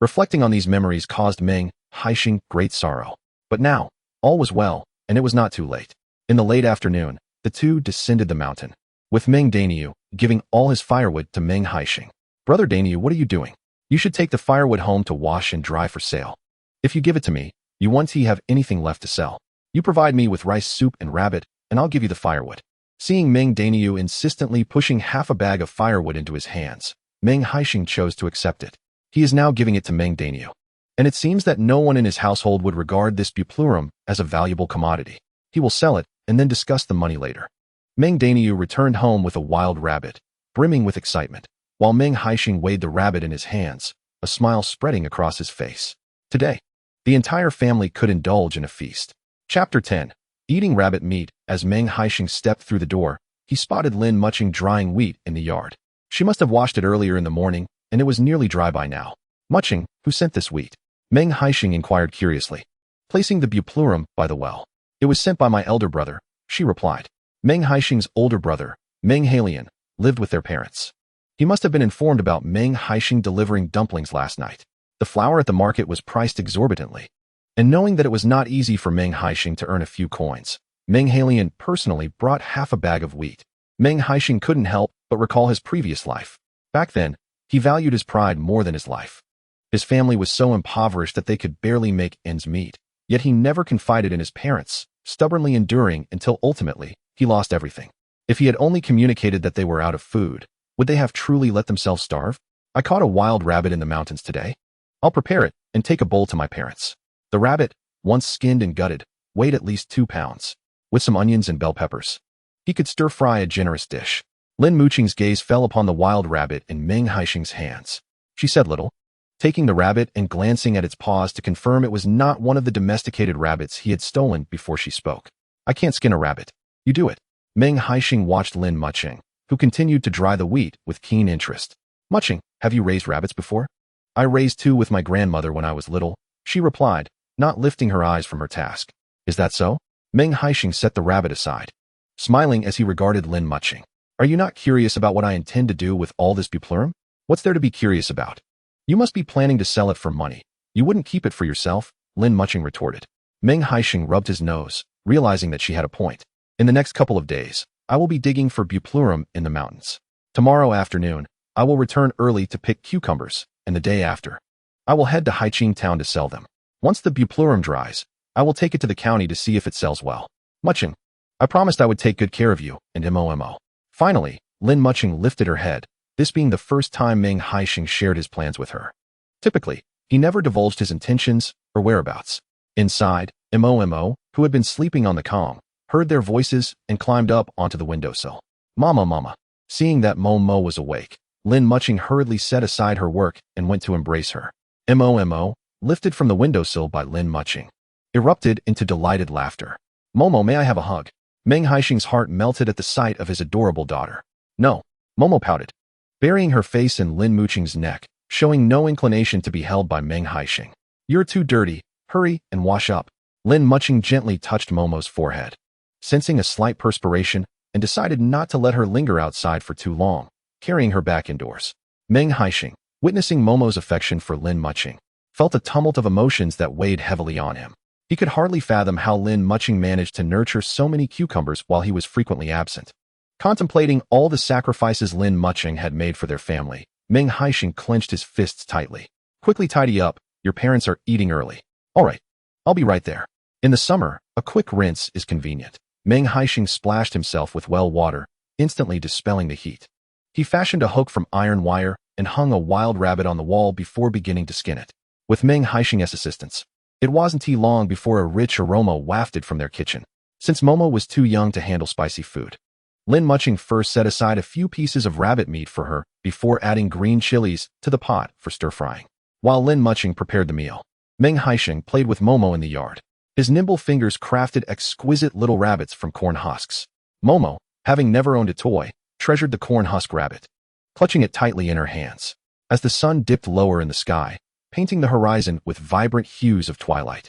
Reflecting on these memories caused Meng Haisheng great sorrow. But now, all was well, and it was not too late. In the late afternoon, the two descended the mountain, with Meng Daniu giving all his firewood to Meng Haisheng. Brother Daniu, what are you doing? You should take the firewood home to wash and dry for sale. If you give it to me, you won't have anything left to sell. You provide me with rice soup and rabbit, and I'll give you the firewood. Seeing Meng Daniu insistently pushing half a bag of firewood into his hands, Meng Haisheng chose to accept it. He is now giving it to Meng Daniu. And it seems that no one in his household would regard this buplurum as a valuable commodity. He will sell it and then discuss the money later. Meng Daniu returned home with a wild rabbit, brimming with excitement, while Meng Haisheng weighed the rabbit in his hands, a smile spreading across his face. Today, the entire family could indulge in a feast. Chapter 10. Eating rabbit meat. As Meng Haisheng stepped through the door, he spotted Lin Mucheng drying wheat in the yard. She must have washed it earlier in the morning, and it was nearly dry by now. Mucheng, who sent this wheat? Meng Haisheng inquired curiously, placing the buplurum by the well. It was sent by my elder brother, she replied. Meng Haisheng's older brother, Meng Haisheng, lived with their parents. He must have been informed about Meng Haisheng delivering dumplings last night. The flour at the market was priced exorbitantly, and knowing that it was not easy for Meng Haisheng to earn a few coins, Meng Haisheng personally brought half a bag of wheat. Meng Haisheng couldn't help but recall his previous life. Back then, he valued his pride more than his life. His family was so impoverished that they could barely make ends meet, yet he never confided in his parents, stubbornly enduring until ultimately, he lost everything. If he had only communicated that they were out of food, would they have truly let themselves starve? I caught a wild rabbit in the mountains today. I'll prepare it and take a bowl to my parents. The rabbit, once skinned and gutted, weighed at least 2 pounds. With some onions and bell peppers, he could stir-fry a generous dish. Lin Mucheng's gaze fell upon the wild rabbit in Meng Haisheng's hands. She said little, taking the rabbit and glancing at its paws to confirm it was not one of the domesticated rabbits he had stolen before she spoke. I can't skin a rabbit. You do it. Meng Haisheng watched Lin Mucheng, who continued to dry the wheat with keen interest. Mucheng, have you raised rabbits before? I raised 2 with my grandmother when I was little, she replied, not lifting her eyes from her task. Is that so? Meng Haisheng set the rabbit aside, smiling as he regarded Lin Mucheng. Are you not curious about what I intend to do with all this buplurum? What's there to be curious about? You must be planning to sell it for money. You wouldn't keep it for yourself, Lin Mucheng retorted. Meng Haisheng rubbed his nose, realizing that she had a point. In the next couple of days, I will be digging for buplurum in the mountains. Tomorrow afternoon, I will return early to pick cucumbers, and the day after, I will head to Haiqing town to sell them. Once the buplurum dries, I will take it to the county to see if it sells well. Mucheng, I promised I would take good care of you, and Momo. Finally, Lin Mucheng lifted her head, this being the first time Meng Haisheng shared his plans with her. Typically, he never divulged his intentions or whereabouts. Inside, Momo, who had been sleeping on the calm, heard their voices and climbed up onto the windowsill. Mama, mama. Seeing that Momo was awake, Lin Mucheng hurriedly set aside her work and went to embrace her. Momo, lifted from the windowsill by Lin Mucheng, erupted into delighted laughter. Momo, may I have a hug? Meng Haisheng's heart melted at the sight of his adorable daughter. No, Momo pouted, burying her face in Lin Mucheng's neck, showing no inclination to be held by Meng Haisheng. You're too dirty, hurry and wash up. Lin Mucheng gently touched Momo's forehead, sensing a slight perspiration, and decided not to let her linger outside for too long, carrying her back indoors. Meng Haisheng, witnessing Momo's affection for Lin Mucheng, felt a tumult of emotions that weighed heavily on him. He could hardly fathom how Lin Mucheng managed to nurture so many cucumbers while he was frequently absent. Contemplating all the sacrifices Lin Mucheng had made for their family, Meng Haisheng clenched his fists tightly. Quickly tidy up, your parents are eating early. All right, I'll be right there. In the summer, a quick rinse is convenient. Meng Haisheng splashed himself with well water, instantly dispelling the heat. He fashioned a hook from iron wire and hung a wild rabbit on the wall before beginning to skin it. With Meng Haisheng's assistance, it wasn't long before a rich aroma wafted from their kitchen. Since Momo was too young to handle spicy food, Lin Mucheng first set aside a few pieces of rabbit meat for her before adding green chilies to the pot for stir-frying. While Lin Mucheng prepared the meal, Meng Haisheng played with Momo in the yard. His nimble fingers crafted exquisite little rabbits from corn husks. Momo, having never owned a toy, treasured the corn husk rabbit, clutching it tightly in her hands. As the sun dipped lower in the sky, painting the horizon with vibrant hues of twilight,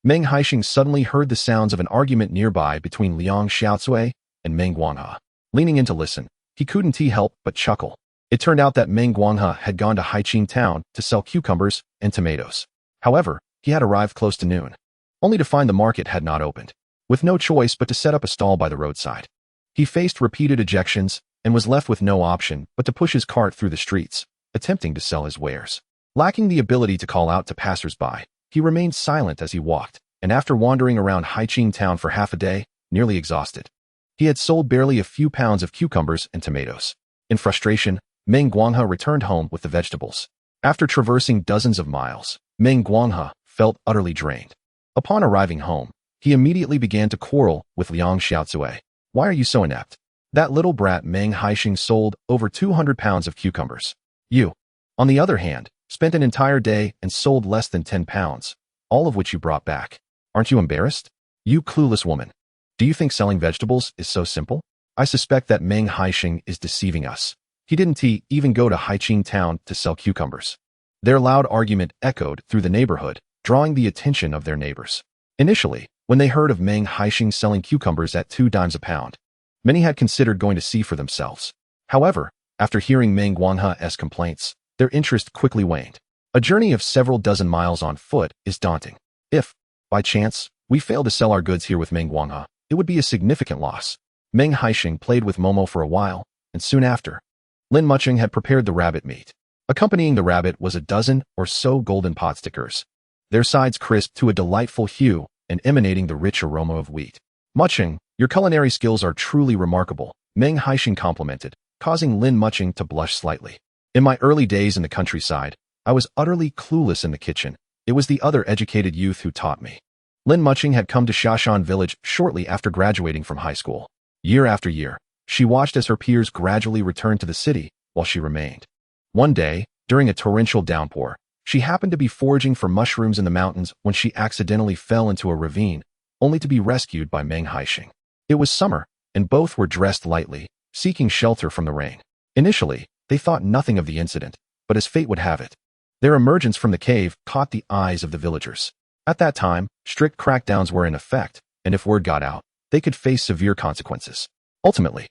Meng Haisheng suddenly heard the sounds of an argument nearby between Liang Xiaocui and Meng Guanghe. Leaning in to listen, he couldn't help but chuckle. It turned out that Meng Guanghe had gone to Haiqing town to sell cucumbers and tomatoes. However, he had arrived close to noon, only to find the market had not opened. With no choice but to set up a stall by the roadside, he faced repeated ejections and was left with no option but to push his cart through the streets, attempting to sell his wares. Lacking the ability to call out to passers-by, he remained silent as he walked, and after wandering around Haiqing town for half a day, nearly exhausted, he had sold barely a few pounds of cucumbers and tomatoes. In frustration, Meng Guanghe returned home with the vegetables. After traversing dozens of miles, Meng Guanghe felt utterly drained. Upon arriving home, he immediately began to quarrel with Liang Xiaocui. Why are you so inept? That little brat Meng Haisheng sold over 200 pounds of cucumbers. You, on the other hand, spent an entire day and sold less than 10 pounds, all of which you brought back. Aren't you embarrassed? You clueless woman. Do you think selling vegetables is so simple? I suspect that Meng Haisheng is deceiving us. He didn't even go to Haiqing town to sell cucumbers. Their loud argument echoed through the neighborhood, drawing the attention of their neighbors. Initially, when they heard of Meng Haisheng selling cucumbers at 2 dimes a pound, many had considered going to see for themselves. However, after hearing Meng Guanghe's complaints, their interest quickly waned. A journey of several dozen miles on foot is daunting. If, by chance, we fail to sell our goods here with Meng Guanghe, it would be a significant loss. Meng Haisheng played with Momo for a while, and soon after, Lin Mucheng had prepared the rabbit meat. Accompanying the rabbit was a dozen or so golden pot stickers, their sides crisp to a delightful hue and emanating the rich aroma of wheat. Mucheng, your culinary skills are truly remarkable, Meng Haisheng complimented, causing Lin Mucheng to blush slightly. In my early days in the countryside, I was utterly clueless in the kitchen. It was the other educated youth who taught me. Lin Mucheng had come to Shashan village shortly after graduating from high school. Year after year, she watched as her peers gradually returned to the city while she remained. One day, during a torrential downpour, she happened to be foraging for mushrooms in the mountains when she accidentally fell into a ravine, only to be rescued by Meng Haisheng. It was summer, and both were dressed lightly, seeking shelter from the rain. Initially, they thought nothing of the incident, but as fate would have it, their emergence from the cave caught the eyes of the villagers. At that time, strict crackdowns were in effect, and if word got out, they could face severe consequences. Ultimately,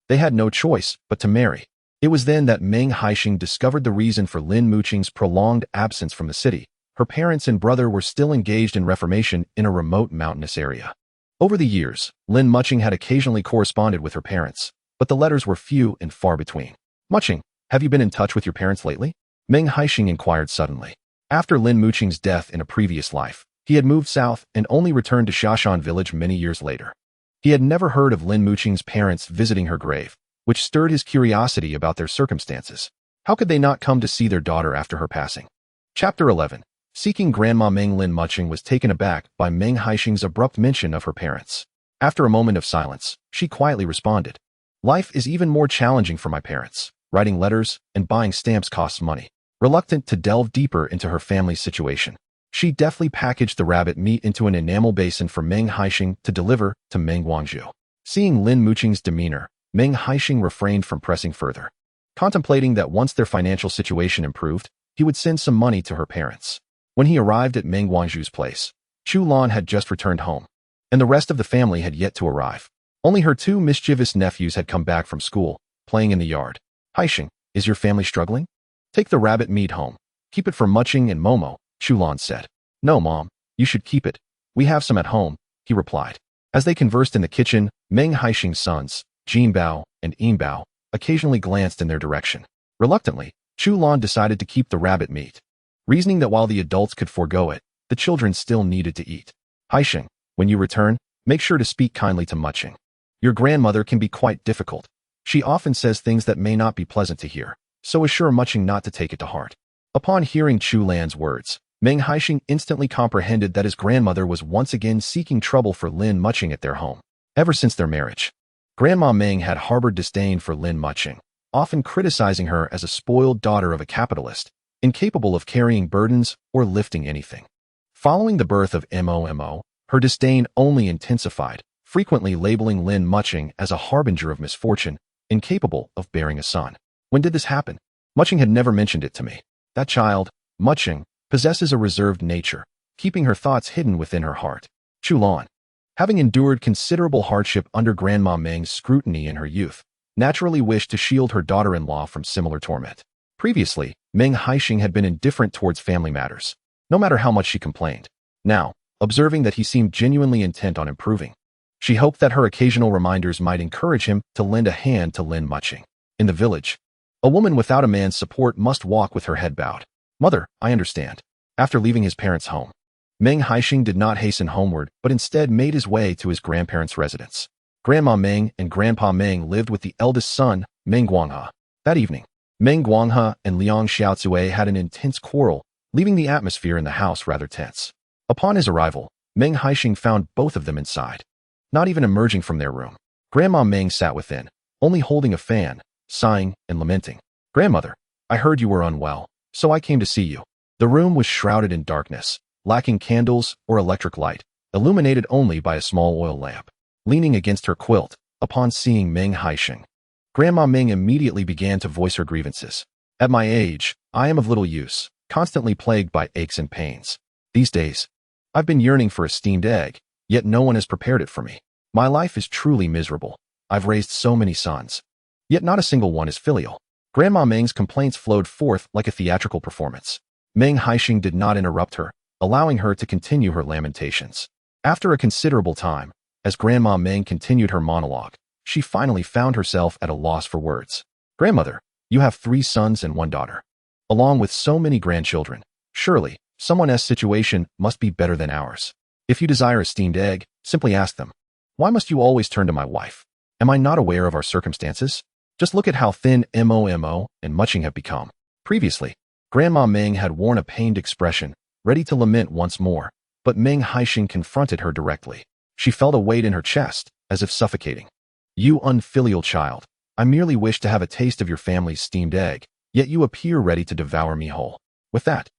they had no choice but to marry. It was then that Meng Haisheng discovered the reason for Lin Mucheng's prolonged absence from the city. Her parents and brother were still engaged in reformation in a remote mountainous area. Over the years, Lin Mucheng had occasionally corresponded with her parents, but the letters were few and far between. Mucheng, have you been in touch with your parents lately? Meng Haisheng inquired suddenly. After Lin Mucheng's death in a previous life, he had moved south and only returned to Shashan village many years later. He had never heard of Lin Mucheng's parents visiting her grave, which stirred his curiosity about their circumstances. How could they not come to see their daughter after her passing? Chapter 11. Seeking Grandma Meng, Lin Mucheng was taken aback by Meng Haisheng's abrupt mention of her parents. After a moment of silence, she quietly responded, "Life is even more challenging for my parents. Writing letters and buying stamps costs money." Reluctant to delve deeper into her family's situation, she deftly packaged the rabbit meat into an enamel basin for Meng Haisheng to deliver to Meng Guangzhou. Seeing Lin Mucheng's demeanor, Meng Haisheng refrained from pressing further, contemplating that once their financial situation improved, he would send some money to her parents. When he arrived at Meng Guangzhou's place, Chu Lan had just returned home, and the rest of the family had yet to arrive. Only her two mischievous nephews had come back from school, playing in the yard. "Haisheng, is your family struggling? Take the rabbit meat home. Keep it for Mucheng and Momo," Chu Lan said. "No, Mom, you should keep it. We have some at home," he replied. As they conversed in the kitchen, Meng Haisheng's sons, Jinbao and Yinbao, occasionally glanced in their direction. Reluctantly, Chu Lan decided to keep the rabbit meat, reasoning that while the adults could forego it, the children still needed to eat. "Haisheng, when you return, make sure to speak kindly to Mucheng. Your grandmother can be quite difficult. She often says things that may not be pleasant to hear, so assure Mucheng not to take it to heart." Upon hearing Chu Lan's words, Meng Haisheng instantly comprehended that his grandmother was once again seeking trouble for Lin Mucheng at their home. Ever since their marriage, Grandma Meng had harbored disdain for Lin Mucheng, often criticizing her as a spoiled daughter of a capitalist, incapable of carrying burdens or lifting anything. Following the birth of Momo, her disdain only intensified, frequently labeling Lin Mucheng as a harbinger of misfortune, incapable of bearing a son. "When did this happen? Mucheng had never mentioned it to me. That child, Mucheng, possesses a reserved nature, keeping her thoughts hidden within her heart." Chu Lan, having endured considerable hardship under Grandma Meng's scrutiny in her youth, naturally wished to shield her daughter-in-law from similar torment. Previously, Meng Haisheng had been indifferent towards family matters, no matter how much she complained. Now, observing that he seemed genuinely intent on improving, she hoped that her occasional reminders might encourage him to lend a hand to Lin Mucheng. In the village, a woman without a man's support must walk with her head bowed. "Mother, I understand." After leaving his parents' home, Meng Haisheng did not hasten homeward, but instead made his way to his grandparents' residence. Grandma Meng and Grandpa Meng lived with the eldest son, Meng Guanghe. That evening, Meng Guanghe and Liang Xiaozue had an intense quarrel, leaving the atmosphere in the house rather tense. Upon his arrival, Meng Haisheng found both of them inside, not even emerging from their room. Grandma Meng sat within, only holding a fan, sighing and lamenting. "Grandmother, I heard you were unwell, so I came to see you." The room was shrouded in darkness, lacking candles or electric light, illuminated only by a small oil lamp. Leaning against her quilt, upon seeing Meng Haisheng, Grandma Meng immediately began to voice her grievances. "At my age, I am of little use, constantly plagued by aches and pains. These days, I've been yearning for a steamed egg, yet no one has prepared it for me. My life is truly miserable. I've raised so many sons, yet not a single one is filial." Grandma Meng's complaints flowed forth like a theatrical performance. Meng Haisheng did not interrupt her, allowing her to continue her lamentations. After a considerable time, as Grandma Meng continued her monologue, she finally found herself at a loss for words. "Grandmother, you have 3 sons and 1 daughter, along with so many grandchildren. Surely, someone's situation must be better than ours. If you desire a steamed egg, simply ask them. Why must you always turn to my wife? Am I not aware of our circumstances? Just look at how thin Momo and Mucheng have become." Previously, Grandma Meng had worn a pained expression, ready to lament once more, but Meng Haisheng confronted her directly. She felt a weight in her chest, as if suffocating. "You unfilial child, I merely wish to have a taste of your family's steamed egg, yet you appear ready to devour me whole." With that,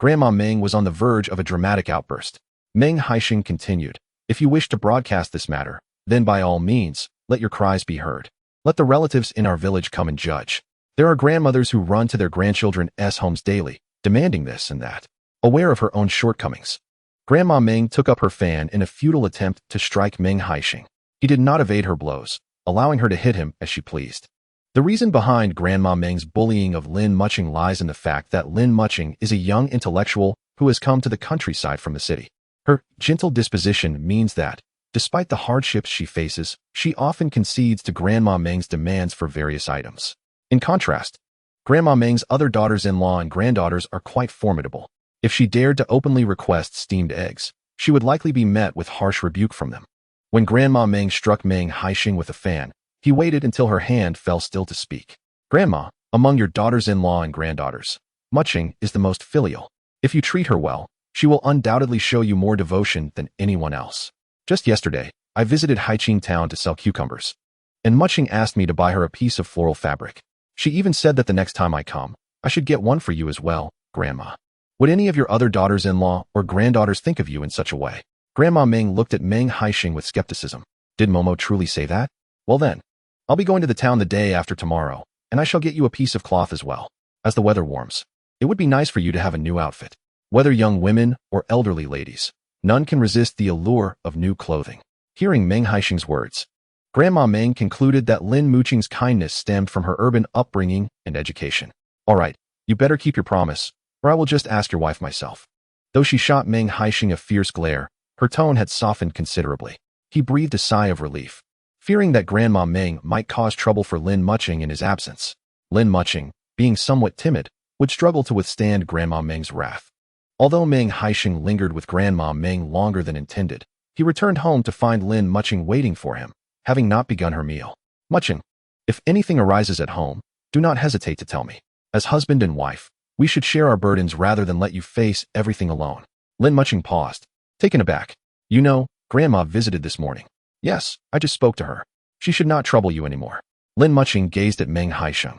Grandma Meng was on the verge of a dramatic outburst. Meng Haisheng continued, "If you wish to broadcast this matter, then by all means, let your cries be heard. Let the relatives in our village come and judge. There are grandmothers who run to their grandchildren's homes daily, demanding this and that." Aware of her own shortcomings, Grandma Meng took up her fan in a futile attempt to strike Meng Haisheng. He did not evade her blows, allowing her to hit him as she pleased. The reason behind Grandma Meng's bullying of Lin Mucheng lies in the fact that Lin Mucheng is a young intellectual who has come to the countryside from the city. Her gentle disposition means that, despite the hardships she faces, she often concedes to Grandma Meng's demands for various items. In contrast, Grandma Meng's other daughters-in-law and granddaughters are quite formidable. If she dared to openly request steamed eggs, she would likely be met with harsh rebuke from them. When Grandma Meng struck Meng Haisheng with a fan, he waited until her hand fell still to speak. "Grandma, among your daughters-in-law and granddaughters, Mucheng is the most filial. If you treat her well, she will undoubtedly show you more devotion than anyone else. Just yesterday, I visited Haiqing town to sell cucumbers, and Mucheng asked me to buy her a piece of floral fabric. She even said that the next time I come, I should get one for you as well, Grandma. Would any of your other daughters-in-law or granddaughters think of you in such a way? Grandma Meng looked at Meng Haisheng with skepticism. Did Momo truly say that? Well then, I'll be going to the town the day after tomorrow, and I shall get you a piece of cloth as well. As the weather warms, it would be nice for you to have a new outfit. Whether young women or elderly ladies, none can resist the allure of new clothing. Hearing Meng Haisheng's words, Grandma Meng concluded that Lin Mucheng's kindness stemmed from her urban upbringing and education. All right, you better keep your promise, or I will just ask your wife myself. Though she shot Meng Haisheng a fierce glare, her tone had softened considerably. He breathed a sigh of relief, fearing that Grandma Meng might cause trouble for Lin Mucheng in his absence. Lin Mucheng, being somewhat timid, would struggle to withstand Grandma Meng's wrath. Although Meng Haisheng lingered with Grandma Meng longer than intended, he returned home to find Lin Mucheng waiting for him, having not begun her meal. Mucheng, if anything arises at home, do not hesitate to tell me. As husband and wife, we should share our burdens rather than let you face everything alone. Lin Mucheng paused, taken aback. You know, Grandma visited this morning. Yes, I just spoke to her. She should not trouble you anymore. Lin Mucheng gazed at Meng Haisheng,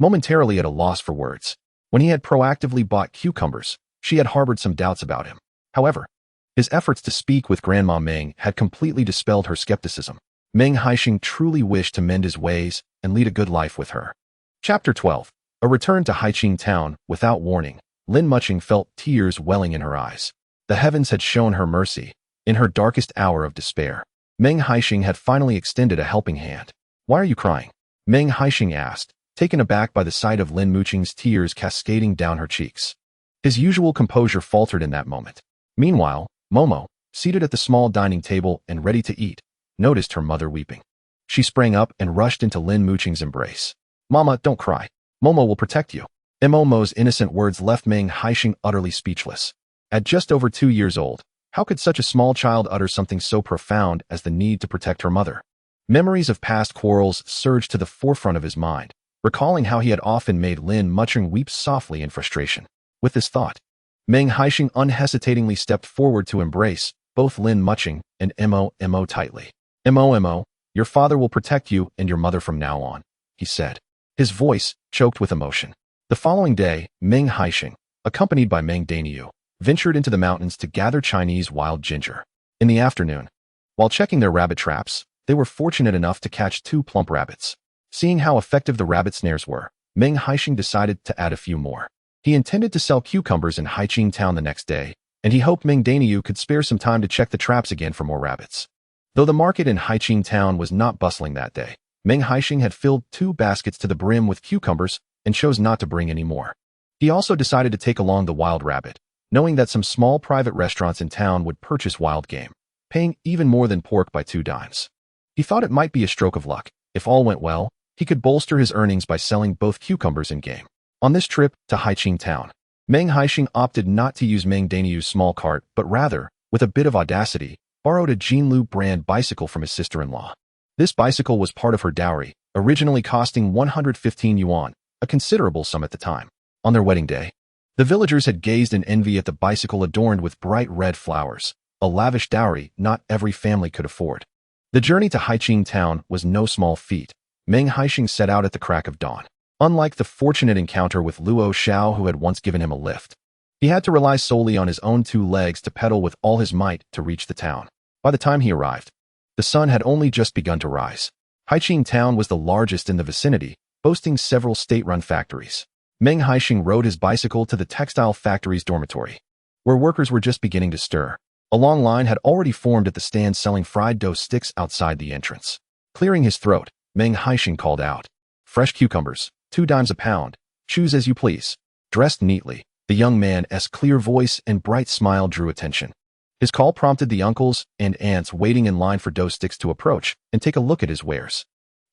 momentarily at a loss for words. When he had proactively bought cucumbers, she had harbored some doubts about him. However, his efforts to speak with Grandma Meng had completely dispelled her skepticism. Meng Haisheng truly wished to mend his ways and lead a good life with her. Chapter 12. A return to Haiqing town. Without warning, Lin Mucheng felt tears welling in her eyes. The heavens had shown her mercy. In her darkest hour of despair, Meng Haisheng had finally extended a helping hand. Why are you crying? Meng Haisheng asked, taken aback by the sight of Lin Mucheng's tears cascading down her cheeks. His usual composure faltered in that moment. Meanwhile, Momo, seated at the small dining table and ready to eat, noticed her mother weeping. She sprang up and rushed into Lin Mucheng's embrace. Mama, don't cry. Momo will protect you. Momo's innocent words left Meng Haisheng utterly speechless. At just over 2 years old, how could such a small child utter something so profound as the need to protect her mother? Memories of past quarrels surged to the forefront of his mind, recalling how he had often made Lin Mucheng weep softly in frustration. With this thought, Meng Haisheng unhesitatingly stepped forward to embrace both Lin Mucheng and Mo tightly. Mo, your father will protect you and your mother from now on, he said, his voice choked with emotion. The following day, Meng Haisheng, accompanied by Meng Haisheng, ventured into the mountains to gather Chinese wild ginger. In the afternoon, while checking their rabbit traps, they were fortunate enough to catch 2 plump rabbits. Seeing how effective the rabbit snares were, Meng Haisheng decided to add a few more. He intended to sell cucumbers in Haiqing town the next day, and he hoped Meng Haisheng could spare some time to check the traps again for more rabbits. Though the market in Haiqing town was not bustling that day, Meng Haisheng had filled 2 baskets to the brim with cucumbers and chose not to bring any more. He also decided to take along the wild rabbit, knowing that some small private restaurants in town would purchase wild game, paying even more than pork by 2 dimes. He thought it might be a stroke of luck. If all went well, he could bolster his earnings by selling both cucumbers and game. On this trip to Haiqing town, Meng Haisheng opted not to use Meng Haisheng's small cart, but rather, with a bit of audacity, borrowed a Jinlu brand bicycle from his sister-in-law. This bicycle was part of her dowry, originally costing 115 yuan, a considerable sum at the time. On their wedding day, the villagers had gazed in envy at the bicycle adorned with bright red flowers, a lavish dowry not every family could afford. The journey to Haiqing town was no small feat. Meng Haisheng set out at the crack of dawn. Unlike the fortunate encounter with Luo Xiao who had once given him a lift, he had to rely solely on his own 2 legs to pedal with all his might to reach the town. By the time he arrived, the sun had only just begun to rise. Haiqing town was the largest in the vicinity, boasting several state-run factories. Meng Haisheng rode his bicycle to the textile factory's dormitory, where workers were just beginning to stir. A long line had already formed at the stand selling fried dough sticks outside the entrance. Clearing his throat, Meng Haisheng called out, "Fresh cucumbers, 2 dimes a pound, choose as you please." Dressed neatly, the young man's clear voice and bright smile drew attention. His call prompted the uncles and aunts waiting in line for dough sticks to approach and take a look at his wares.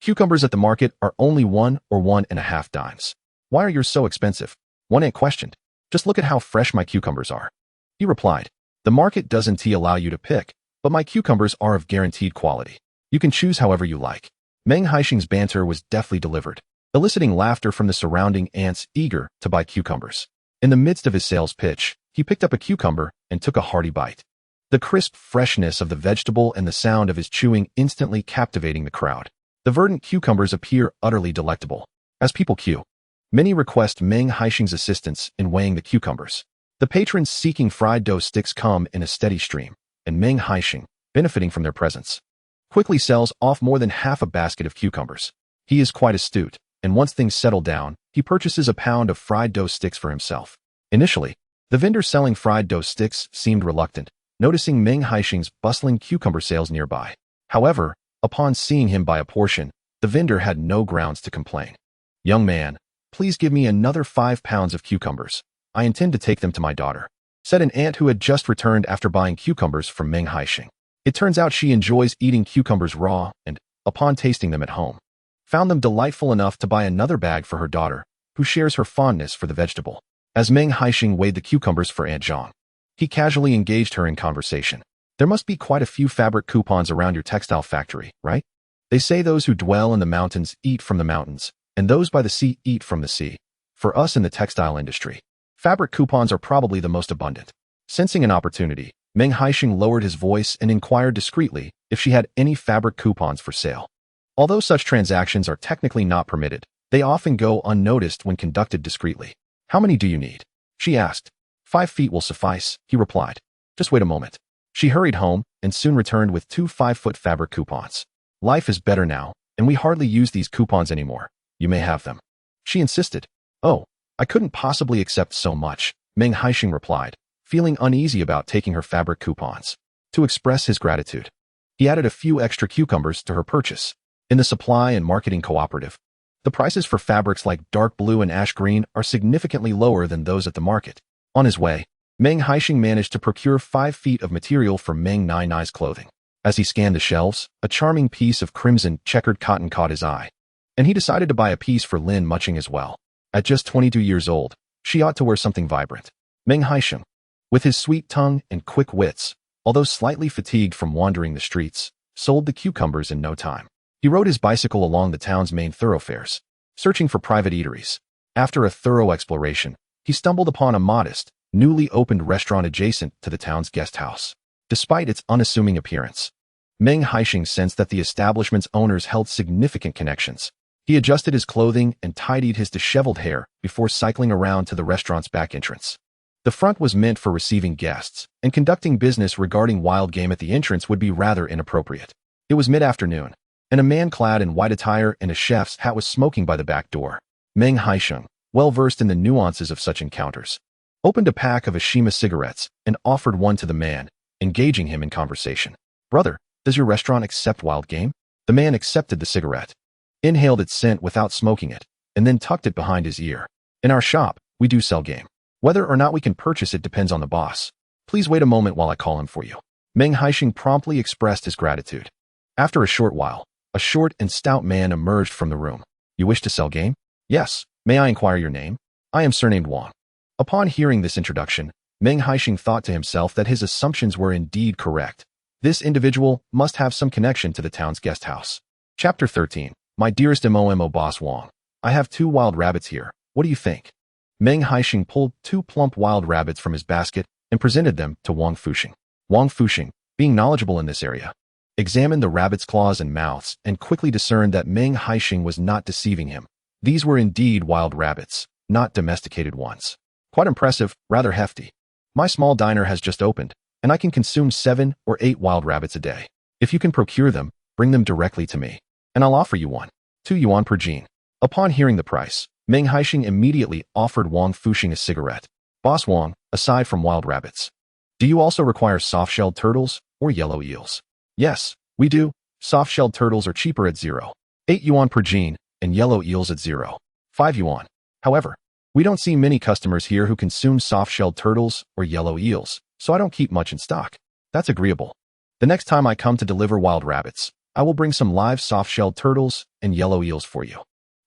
"Cucumbers at the market are only 1 or 1.5 dimes. Why are yours so expensive?" one aunt questioned. "Just look at how fresh my cucumbers are," he replied. "The market doesn't allow you to pick, but my cucumbers are of guaranteed quality. You can choose however you like." Meng Haisheng's banter was deftly delivered, eliciting laughter from the surrounding aunts eager to buy cucumbers. In the midst of his sales pitch, He picked up a cucumber and took a hearty bite. The crisp freshness of the vegetable and the sound of his chewing instantly captivating the crowd. The verdant cucumbers appear utterly delectable. As people queue, many request Meng Haisheng's assistance in weighing the cucumbers. The patrons seeking fried dough sticks come in a steady stream, and Meng Haisheng, benefiting from their presence, quickly sells off more than half a basket of cucumbers. He is quite astute, and once things settle down, he purchases a pound of fried dough sticks for himself. Initially, the vendor selling fried dough sticks seemed reluctant, noticing Meng Haisheng's bustling cucumber sales nearby. However, upon seeing him buy a portion, the vendor had no grounds to complain. "Young man, please give me another 5 pounds of cucumbers. I intend to take them to my daughter," said an aunt who had just returned after buying cucumbers from Meng Haisheng. It turns out she enjoys eating cucumbers raw and, upon tasting them at home, found them delightful enough to buy another bag for her daughter, who shares her fondness for the vegetable. As Meng Haisheng weighed the cucumbers for Aunt Zhang, he casually engaged her in conversation. "There must be quite a few fabric coupons around your textile factory, right? They say those who dwell in the mountains eat from the mountains, and those by the sea eat from the sea. For us in the textile industry, fabric coupons are probably the most abundant." Sensing an opportunity, Meng Haisheng lowered his voice and inquired discreetly if she had any fabric coupons for sale. Although such transactions are technically not permitted, they often go unnoticed when conducted discreetly. "How many do you need?" she asked. 5 feet will suffice," he replied. "Just wait a moment." She hurried home and soon returned with 2 5-foot fabric coupons. "Life is better now, and we hardly use these coupons anymore. You may have them," she insisted. "Oh, I couldn't possibly accept so much," Meng Haisheng replied, feeling uneasy about taking her fabric coupons. To express his gratitude, he added a few extra cucumbers to her purchase. In the supply and marketing cooperative, the prices for fabrics like dark blue and ash green are significantly lower than those at the market. On his way, Meng Haisheng managed to procure 5 feet of material for Meng Nai's clothing. As he scanned the shelves, a charming piece of crimson checkered cotton caught his eye, and he decided to buy a piece for Lin Mucheng as well. At just 22 years old, she ought to wear something vibrant. Meng Haisheng, with his sweet tongue and quick wits, although slightly fatigued from wandering the streets, sold the cucumbers in no time. He rode his bicycle along the town's main thoroughfares, searching for private eateries. After a thorough exploration, he stumbled upon a modest, newly opened restaurant adjacent to the town's guest house. Despite its unassuming appearance, Meng Haisheng sensed that the establishment's owners held significant connections. He adjusted his clothing and tidied his disheveled hair before cycling around to the restaurant's back entrance. The front was meant for receiving guests, and conducting business regarding wild game at the entrance would be rather inappropriate. It was mid-afternoon, and a man clad in white attire and a chef's hat was smoking by the back door. Meng Haisheng, well versed in the nuances of such encounters, opened a pack of Ashima cigarettes and offered one to the man, engaging him in conversation. "Brother, does your restaurant accept wild game?" The man accepted the cigarette, inhaled its scent without smoking it, and then tucked it behind his ear. "In our shop, we do sell game. Whether or not we can purchase it depends on the boss. Please wait a moment while I call him for you." Meng Haisheng promptly expressed his gratitude. After a short while, a short and stout man emerged from the room. "You wish to sell game?" "Yes. May I inquire your name?" "I am surnamed Wang." Upon hearing this introduction, Meng Haisheng thought to himself that his assumptions were indeed correct. This individual must have some connection to the town's guest house. Chapter 13. "My dearest Momo boss Wang, I have 2 wild rabbits here. What do you think?" Meng Haisheng pulled 2 plump wild rabbits from his basket and presented them to Wang Fuxing. Wang Fuxing, being knowledgeable in this area, examined the rabbits' claws and mouths and quickly discerned that Meng Haisheng was not deceiving him. These were indeed wild rabbits, not domesticated ones. "Quite impressive, rather hefty. My small diner has just opened, and I can consume 7 or 8 wild rabbits a day. If you can procure them, bring them directly to me, and I'll offer you one. 2 yuan per jean." Upon hearing the price, Meng Haisheng immediately offered Wang Fuxing a cigarette. "Boss Wang, aside from wild rabbits, do you also require soft-shelled turtles or yellow eels?" "Yes, we do. Soft-shelled turtles are cheaper at 0.8 yuan per jean, and yellow eels at 0.5 yuan. However, we don't see many customers here who consume soft-shelled turtles or yellow eels, so I don't keep much in stock." "That's agreeable. The next time I come to deliver wild rabbits, I will bring some live soft-shelled turtles and yellow eels for you."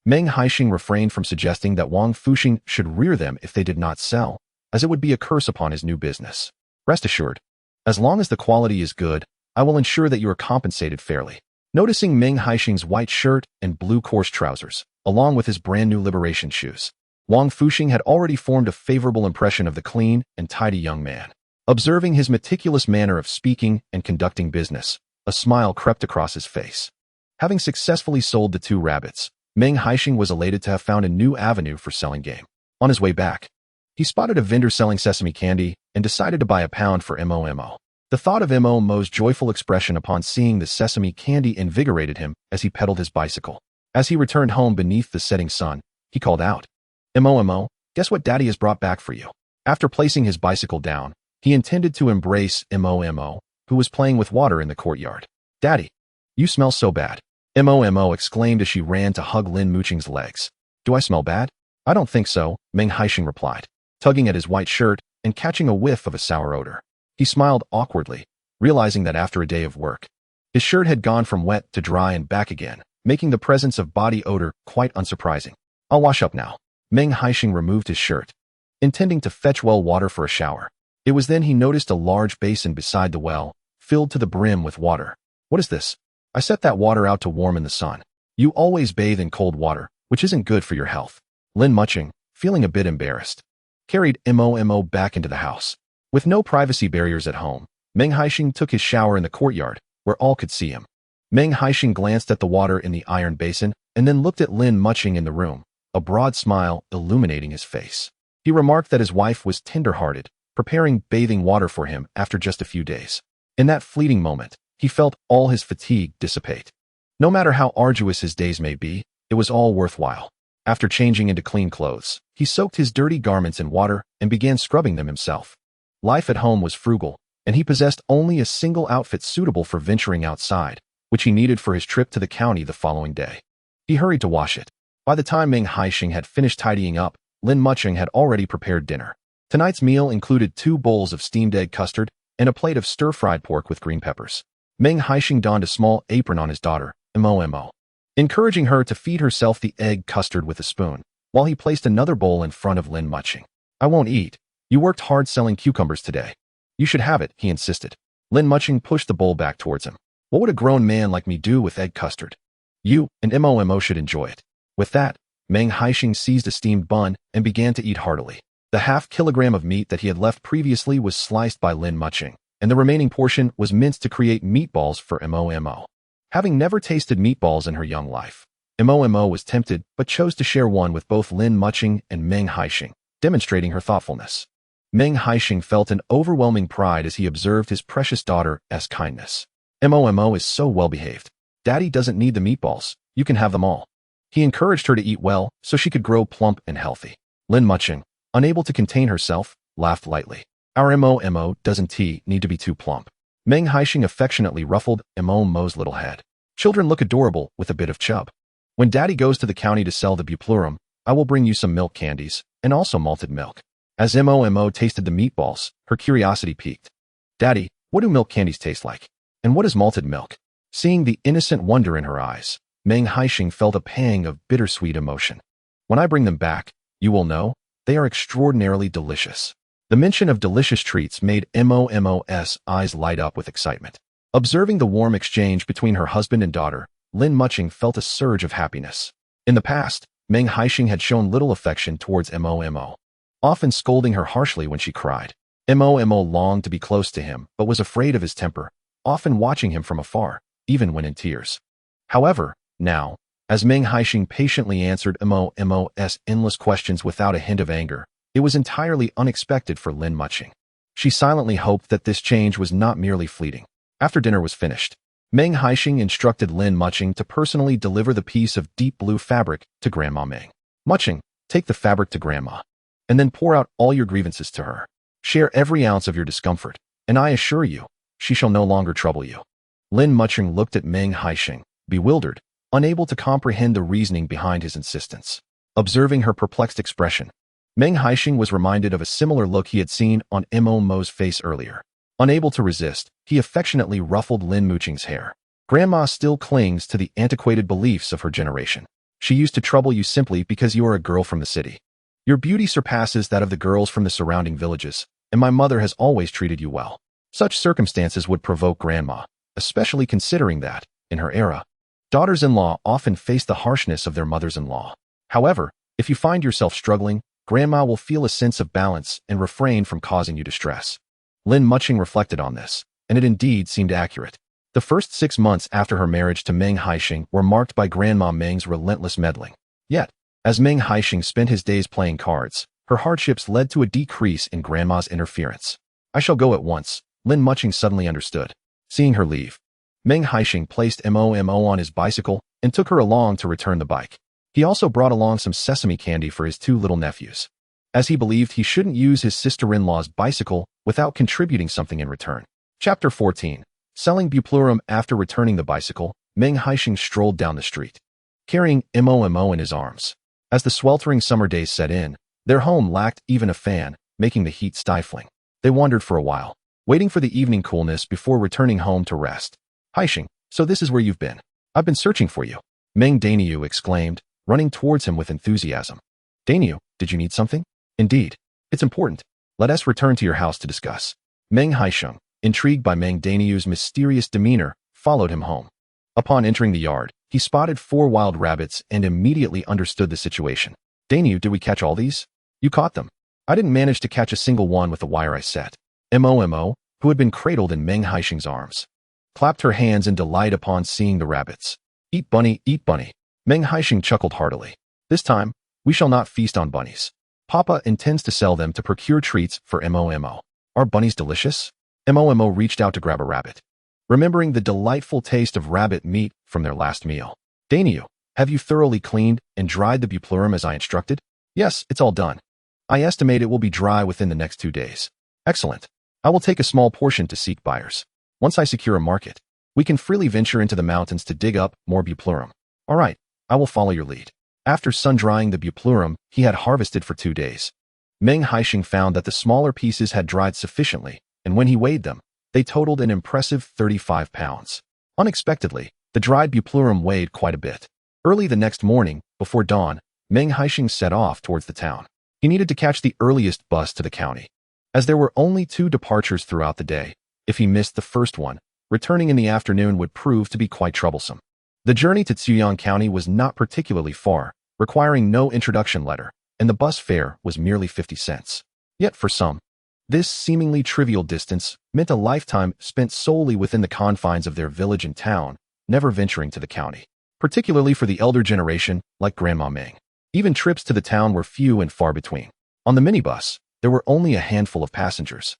Meng Haisheng refrained from suggesting that Wang Fuxing should rear them if they did not sell, as it would be a curse upon his new business. "Rest assured, as long as the quality is good, I will ensure that you are compensated fairly." Noticing Meng Haisheng's white shirt and blue coarse trousers, along with his brand new liberation shoes, Wang Fuxing had already formed a favorable impression of the clean and tidy young man. Observing his meticulous manner of speaking and conducting business, a smile crept across his face. Having successfully sold the 2 rabbits, Meng Haisheng was elated to have found a new avenue for selling game. On his way back, he spotted a vendor selling sesame candy and decided to buy a pound for Momo. The thought of Momo's joyful expression upon seeing the sesame candy invigorated him as he pedaled his bicycle. As he returned home beneath the setting sun, he called out, "Momo, guess what Daddy has brought back for you?" After placing his bicycle down, he intended to embrace Momo, who was playing with water in the courtyard. "Daddy, you smell so bad," Momo exclaimed as she ran to hug Lin Mucheng's legs. "Do I smell bad?" "I don't think so," Meng Haisheng replied, tugging at his white shirt and catching a whiff of a sour odor. He smiled awkwardly, realizing that after a day of work, his shirt had gone from wet to dry and back again, making the presence of body odor quite unsurprising. "I'll wash up now." Meng Haisheng removed his shirt, intending to fetch well water for a shower. It was then he noticed a large basin beside the well, filled to the brim with water. "What is this?" "I set that water out to warm in the sun. You always bathe in cold water, which isn't good for your health." Lin Mucheng, feeling a bit embarrassed, carried Momo back into the house. With no privacy barriers at home, Meng Haisheng took his shower in the courtyard, where all could see him. Meng Haisheng glanced at the water in the iron basin and then looked at Lin Mucheng in the room, a broad smile illuminating his face. He remarked that his wife was tender-hearted, preparing bathing water for him after just a few days. In that fleeting moment, he felt all his fatigue dissipate. No matter how arduous his days may be, it was all worthwhile. After changing into clean clothes, he soaked his dirty garments in water and began scrubbing them himself. Life at home was frugal, and he possessed only a single outfit suitable for venturing outside, which he needed for his trip to the county the following day. He hurried to wash it. By the time Meng Haisheng had finished tidying up, Lin Mucheng had already prepared dinner. Tonight's meal included 2 bowls of steamed egg custard and a plate of stir-fried pork with green peppers. Meng Haisheng donned a small apron on his daughter, Momo, encouraging her to feed herself the egg custard with a spoon, while he placed another bowl in front of Lin Mucheng. "I won't eat. You worked hard selling cucumbers today. You should have it," he insisted. Lin Mucheng pushed the bowl back towards him. "What would a grown man like me do with egg custard? You and Momo should enjoy it." With that, Meng Haisheng seized a steamed bun and began to eat heartily. The half-kilogram of meat that he had left previously was sliced by Lin Mucheng, and the remaining portion was minced to create meatballs for Momo. Having never tasted meatballs in her young life, Momo was tempted but chose to share one with both Lin Mucheng and Meng Haisheng, demonstrating her thoughtfulness. Meng Haisheng felt an overwhelming pride as he observed his precious daughter's kindness. "Momo is so well-behaved. Daddy doesn't need the meatballs. You can have them all." He encouraged her to eat well so she could grow plump and healthy. Lin Mucheng, unable to contain herself, laughed lightly. "Our Momo doesn't need to be too plump." Meng Haisheng affectionately ruffled Momo's little head. "Children look adorable with a bit of chub. When Daddy goes to the county to sell the buplurum, I will bring you some milk candies and also malted milk." As Momo tasted the meatballs, her curiosity piqued. "Daddy, what do milk candies taste like? And what is malted milk?" Seeing the innocent wonder in her eyes, Meng Haisheng felt a pang of bittersweet emotion. "When I bring them back, you will know, they are extraordinarily delicious." The mention of delicious treats made Momo's eyes light up with excitement. Observing the warm exchange between her husband and daughter, Lin Mucheng felt a surge of happiness. In the past, Meng Haisheng had shown little affection towards Momo, often scolding her harshly when she cried. Momo longed to be close to him, but was afraid of his temper, often watching him from afar, even when in tears. However, now, as Meng Haisheng patiently answered Momo's endless questions without a hint of anger, it was entirely unexpected for Lin Mucheng. She silently hoped that this change was not merely fleeting. After dinner was finished, Meng Haisheng instructed Lin Mucheng to personally deliver the piece of deep blue fabric to Grandma Meng. "Mucheng, take the fabric to Grandma, and then pour out all your grievances to her. Share every ounce of your discomfort, and I assure you, she shall no longer trouble you." Lin Mucheng looked at Meng Haisheng, bewildered, unable to comprehend the reasoning behind his insistence. Observing her perplexed expression, Meng Haisheng was reminded of a similar look he had seen on Momo's face earlier. Unable to resist, he affectionately ruffled Lin Mucheng's hair. "Grandma still clings to the antiquated beliefs of her generation. She used to trouble you simply because you are a girl from the city. Your beauty surpasses that of the girls from the surrounding villages, and my mother has always treated you well." Such circumstances would provoke Grandma, especially considering that, in her era, daughters-in-law often face the harshness of their mothers-in-law. However, If you find yourself struggling, Grandma will feel a sense of balance and refrain from causing you distress. Lin Mucheng reflected on this, and it indeed seemed accurate. The first 6 months after her marriage to Meng Haisheng were marked by Grandma Meng's relentless meddling. Yet, as Meng Haisheng spent his days playing cards, her hardships led to a decrease in Grandma's interference. I shall go at once, Lin Mucheng suddenly understood. Seeing her leave, Meng Haisheng placed Momo on his bicycle and took her along to return the bike. He also brought along some sesame candy for his 2 little nephews, as he believed he shouldn't use his sister-in-law's bicycle without contributing something in return. Chapter 14. Selling Buplurum. After returning the bicycle, Meng Haisheng strolled down the street, carrying Momo in his arms. As the sweltering summer days set in, their home lacked even a fan, making the heat stifling. They wandered for a while, waiting for the evening coolness before returning home to rest. Haisheng, so this is where you've been. I've been searching for you, Meng Haisheng exclaimed, running towards him with enthusiasm. Haisheng, did you need something? Indeed. It's important. Let us return to your house to discuss. Meng Haisheng, intrigued by Meng Haisheng's mysterious demeanor, followed him home. Upon entering the yard, he spotted 4 wild rabbits and immediately understood the situation. Haisheng, did we catch all these? You caught them. I didn't manage to catch a single one with the wire I set. Momo, who had been cradled in Meng Haisheng's arms, clapped her hands in delight upon seeing the rabbits. Eat bunny, eat bunny. Meng Haisheng chuckled heartily. This time, we shall not feast on bunnies. Papa intends to sell them to procure treats for Momo. Are bunnies delicious? Momo reached out to grab a rabbit, remembering the delightful taste of rabbit meat from their last meal. Haisheng, have you thoroughly cleaned and dried the Buplurum as I instructed? Yes, it's all done. I estimate it will be dry within the next 2 days. Excellent. I will take a small portion to seek buyers. Once I secure a market, we can freely venture into the mountains to dig up more Buplurum. All right, I will follow your lead. After sun-drying the Buplurum he had harvested for 2 days, Meng Haisheng found that the smaller pieces had dried sufficiently, and when he weighed them, they totaled an impressive 35 pounds. Unexpectedly, the dried Buplurum weighed quite a bit. Early the next morning, before dawn, Meng Haisheng set off towards the town. He needed to catch the earliest bus to the county, as there were only 2 departures throughout the day. If he missed the first one, returning in the afternoon would prove to be quite troublesome. The journey to Ziyang County was not particularly far, requiring no introduction letter, and the bus fare was merely 50 cents. Yet for some, this seemingly trivial distance meant a lifetime spent solely within the confines of their village and town, never venturing to the county. Particularly for the elder generation, like Grandma Meng. Even trips to the town were few and far between. On the minibus, there were only a handful of passengers,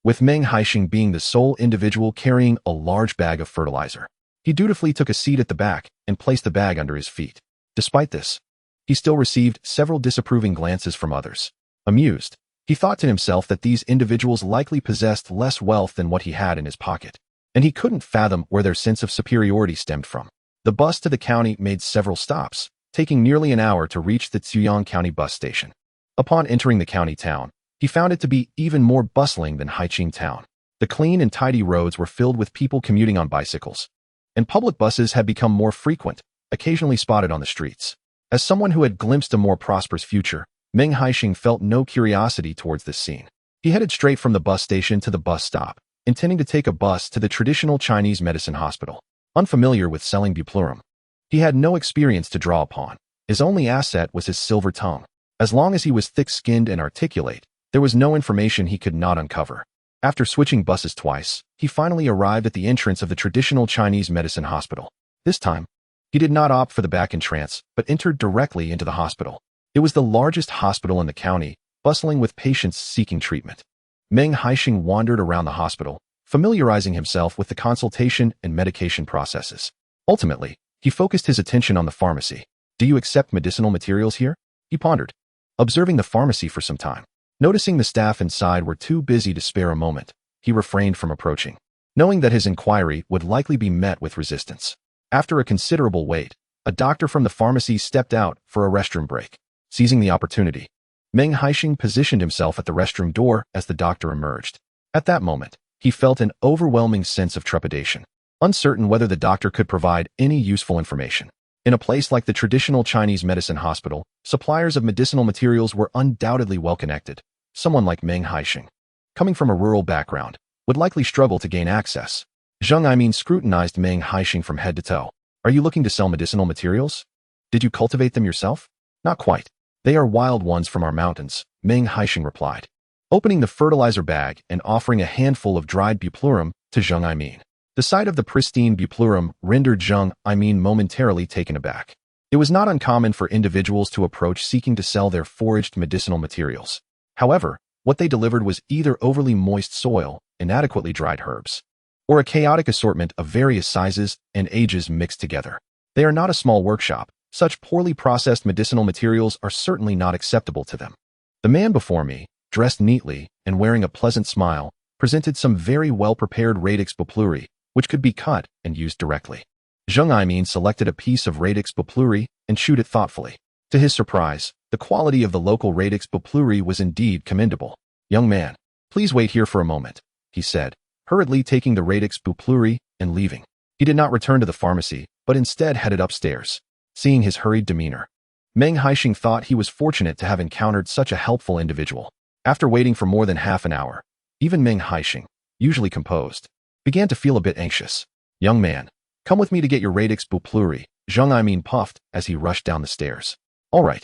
with Meng Haisheng being the sole individual carrying a large bag of fertilizer. He dutifully took a seat at the back and placed the bag under his feet. Despite this, he still received several disapproving glances from others. Amused, he thought to himself that these individuals likely possessed less wealth than what he had in his pocket, and he couldn't fathom where their sense of superiority stemmed from. The bus to the county made several stops, taking nearly an hour to reach the Ziyang County bus station. Upon entering the county town, he found it to be even more bustling than Haiqing town. The clean and tidy roads were filled with people commuting on bicycles, and public buses had become more frequent, occasionally spotted on the streets. As someone who had glimpsed a more prosperous future, Meng Haisheng felt no curiosity towards this scene. He headed straight from the bus station to the bus stop, intending to take a bus to the traditional Chinese medicine hospital. Unfamiliar with selling Buplurum, he had no experience to draw upon. His only asset was his silver tongue. As long as he was thick-skinned and articulate, there was no information he could not uncover. After switching buses twice, he finally arrived at the entrance of the traditional Chinese medicine hospital. This time, he did not opt for the back entrance, but entered directly into the hospital. It was the largest hospital in the county, bustling with patients seeking treatment. Meng Haisheng wandered around the hospital, familiarizing himself with the consultation and medication processes. Ultimately, he focused his attention on the pharmacy. Do you accept medicinal materials here? He pondered, observing the pharmacy for some time. Noticing the staff inside were too busy to spare a moment, he refrained from approaching, knowing that his inquiry would likely be met with resistance. After a considerable wait, a doctor from the pharmacy stepped out for a restroom break. Seizing the opportunity, Meng Haisheng positioned himself at the restroom door as the doctor emerged. At that moment, he felt an overwhelming sense of trepidation, uncertain whether the doctor could provide any useful information. In a place like the traditional Chinese medicine hospital, suppliers of medicinal materials were undoubtedly well-connected. Someone like Meng Haisheng, coming from a rural background, would likely struggle to gain access. Zheng Aimin scrutinized Meng Haisheng from head to toe. Are you looking to sell medicinal materials? Did you cultivate them yourself? Not quite. They are wild ones from our mountains, Meng Haisheng replied, opening the fertilizer bag and offering a handful of dried buplurum to Zheng Aimin. The sight of the pristine buplurum rendered Zheng Aimin momentarily taken aback. It was not uncommon for individuals to approach seeking to sell their foraged medicinal materials. However, what they delivered was either overly moist soil, inadequately dried herbs, or a chaotic assortment of various sizes and ages mixed together. They are not a small workshop. Such poorly processed medicinal materials are certainly not acceptable to them. The man before me, dressed neatly and wearing a pleasant smile, presented some very well-prepared radix bupluri, which could be cut and used directly. Zheng Aimin selected a piece of radix bupluri and chewed it thoughtfully. To his surprise, the quality of the local radix bupluri was indeed commendable. "Young man, please wait here for a moment," he said, hurriedly taking the radix bupluri and leaving. He did not return to the pharmacy, but instead headed upstairs. Seeing his hurried demeanor, Meng Haisheng thought he was fortunate to have encountered such a helpful individual. After waiting for more than half an hour, even Meng Haisheng, usually composed, began to feel a bit anxious. "Young man, come with me to get your radix bupluri," Zheng Aimin puffed as he rushed down the stairs. "All right."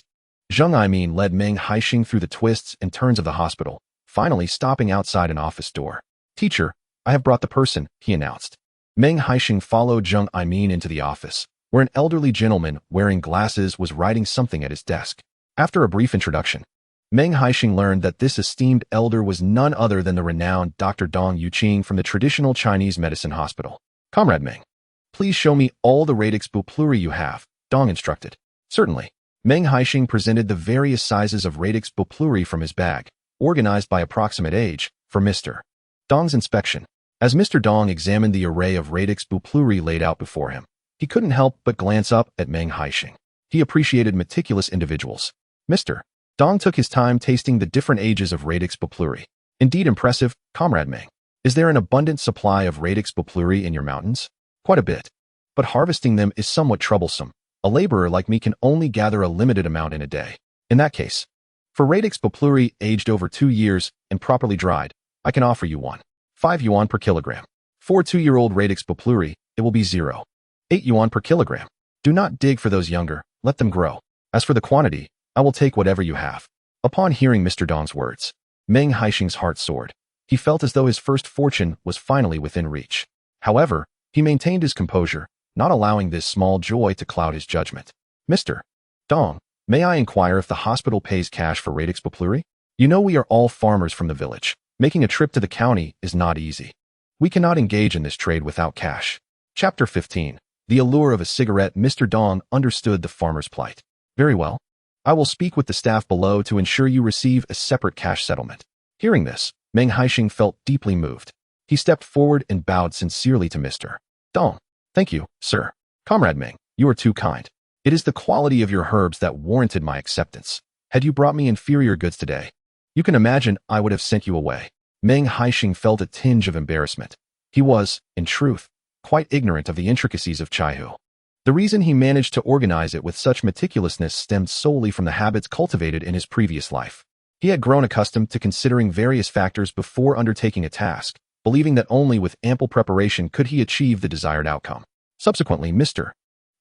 Zheng Aimin led Meng Haisheng through the twists and turns of the hospital, finally stopping outside an office door. "Teacher, I have brought the person," he announced. Meng Haisheng followed Zheng Aimin into the office, where an elderly gentleman wearing glasses was writing something at his desk. After a brief introduction, Meng Haisheng learned that this esteemed elder was none other than the renowned Dr. Dong Yuqing from the traditional Chinese medicine hospital. "Comrade Meng, please show me all the radix bupluri you have," Dong instructed. "Certainly." Meng Haisheng presented the various sizes of radix bupluri from his bag, organized by approximate age, for Mr. Dong's inspection. As Mr. Dong examined the array of radix bupluri laid out before him, he couldn't help but glance up at Meng Haisheng. He appreciated meticulous individuals. Mr. Dong took his time tasting the different ages of radix bupluri. "Indeed impressive, Comrade Meng. Is there an abundant supply of radix bupluri in your mountains?" "Quite a bit. But harvesting them is somewhat troublesome. A laborer like me can only gather a limited amount in a day. In that case, for radix bupluri aged over 2 years and properly dried, I can offer you 1.5 yuan per kilogram. For 2-year-old radix bupluri, it will be 0.8 yuan per kilogram. Do not dig for those younger, let them grow. As for the quantity, I will take whatever you have." Upon hearing Mr. Dong's words, Meng Haisheng's heart soared. He felt as though his first fortune was finally within reach. However, he maintained his composure, not allowing this small joy to cloud his judgment. "Mr. Dong, may I inquire if the hospital pays cash for radix bupluri? You know we are all farmers from the village. Making a trip to the county is not easy. We cannot engage in this trade without cash." Chapter 15. The allure of a cigarette. Mr. Dong understood the farmer's plight. "Very well. I will speak with the staff below to ensure you receive a separate cash settlement." Hearing this, Meng Haisheng felt deeply moved. He stepped forward and bowed sincerely to Mr. Dong. "Thank you, sir. Comrade Meng, you are too kind. It is the quality of your herbs that warranted my acceptance. Had you brought me inferior goods today, you can imagine I would have sent you away." Meng Haisheng felt a tinge of embarrassment. He was, in truth, quite ignorant of the intricacies of Chaihu. The reason he managed to organize it with such meticulousness stemmed solely from the habits cultivated in his previous life. He had grown accustomed to considering various factors before undertaking a task, believing that only with ample preparation could he achieve the desired outcome. Subsequently, Mr.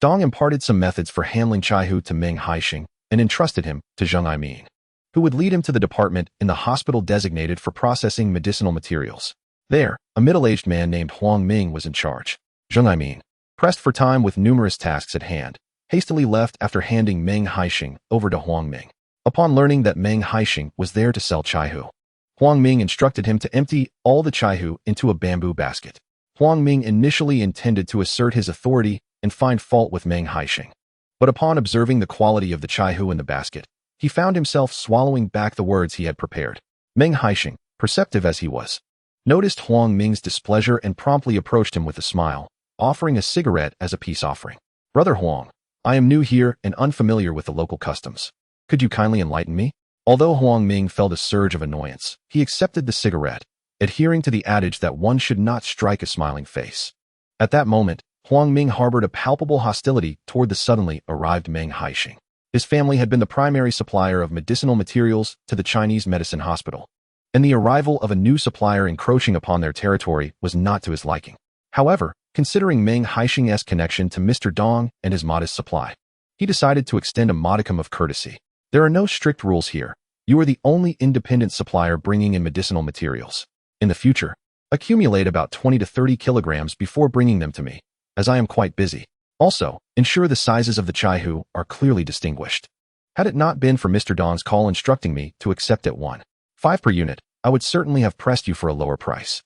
Dong imparted some methods for handling Chaihu to Meng Haisheng and entrusted him to Zheng Aimin, who would lead him to the department in the hospital designated for processing medicinal materials. There, a middle-aged man named Huang Ming was in charge. Zheng Aimin, pressed for time with numerous tasks at hand, hastily left after handing Meng Haisheng over to Huang Ming. Upon learning that Meng Haisheng was there to sell Chaihu, Huang Ming instructed him to empty all the Chaihu into a bamboo basket. Huang Ming initially intended to assert his authority and find fault with Meng Haisheng, but upon observing the quality of the Chaihu in the basket, he found himself swallowing back the words he had prepared. Meng Haisheng, perceptive as he was, noticed Huang Ming's displeasure and promptly approached him with a smile, offering a cigarette as a peace offering. "Brother Huang, I am new here and unfamiliar with the local customs. Could you kindly enlighten me?" Although Huang Ming felt a surge of annoyance, he accepted the cigarette, adhering to the adage that one should not strike a smiling face. At that moment, Huang Ming harbored a palpable hostility toward the suddenly arrived Meng Haisheng. His family had been the primary supplier of medicinal materials to the Chinese medicine hospital, and the arrival of a new supplier encroaching upon their territory was not to his liking. However, considering Meng Haisheng's connection to Mr. Dong and his modest supply, he decided to extend a modicum of courtesy. There are no strict rules here. You are the only independent supplier bringing in medicinal materials. In the future, accumulate about 20 to 30 kilograms before bringing them to me, as I am quite busy. Also, ensure the sizes of the chaihu are clearly distinguished. Had it not been for Mr. Dong's call instructing me to accept at 1.5 per unit, I would certainly have pressed you for a lower price.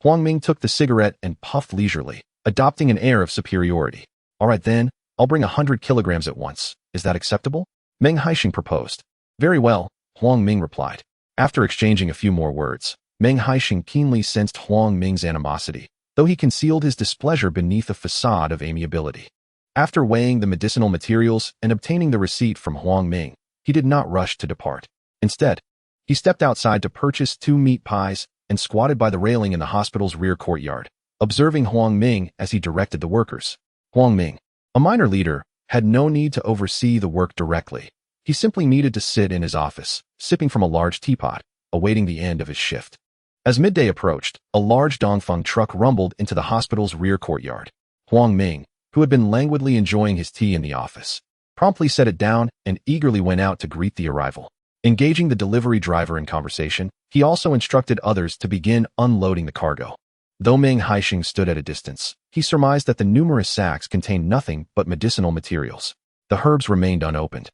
Huang Ming took the cigarette and puffed leisurely, adopting an air of superiority. All right then, I'll bring 100 kilograms at once. Is that acceptable? Meng Haisheng proposed. Very well, Huang Ming replied. After exchanging a few more words, Meng Haisheng keenly sensed Huang Ming's animosity, though he concealed his displeasure beneath a facade of amiability. After weighing the medicinal materials and obtaining the receipt from Huang Ming, he did not rush to depart. Instead, he stepped outside to purchase 2 meat pies and squatted by the railing in the hospital's rear courtyard, observing Huang Ming as he directed the workers. Huang Ming, a minor leader, had no need to oversee the work directly. He simply needed to sit in his office, sipping from a large teapot, awaiting the end of his shift. As midday approached, a large Dongfeng truck rumbled into the hospital's rear courtyard. Huang Ming, who had been languidly enjoying his tea in the office, promptly set it down and eagerly went out to greet the arrival. Engaging the delivery driver in conversation, he also instructed others to begin unloading the cargo. Though Meng Haisheng stood at a distance, he surmised that the numerous sacks contained nothing but medicinal materials. The herbs remained unopened,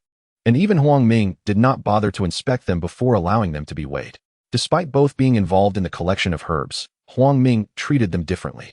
and even Huang Ming did not bother to inspect them before allowing them to be weighed. Despite both being involved in the collection of herbs, Huang Ming treated them differently.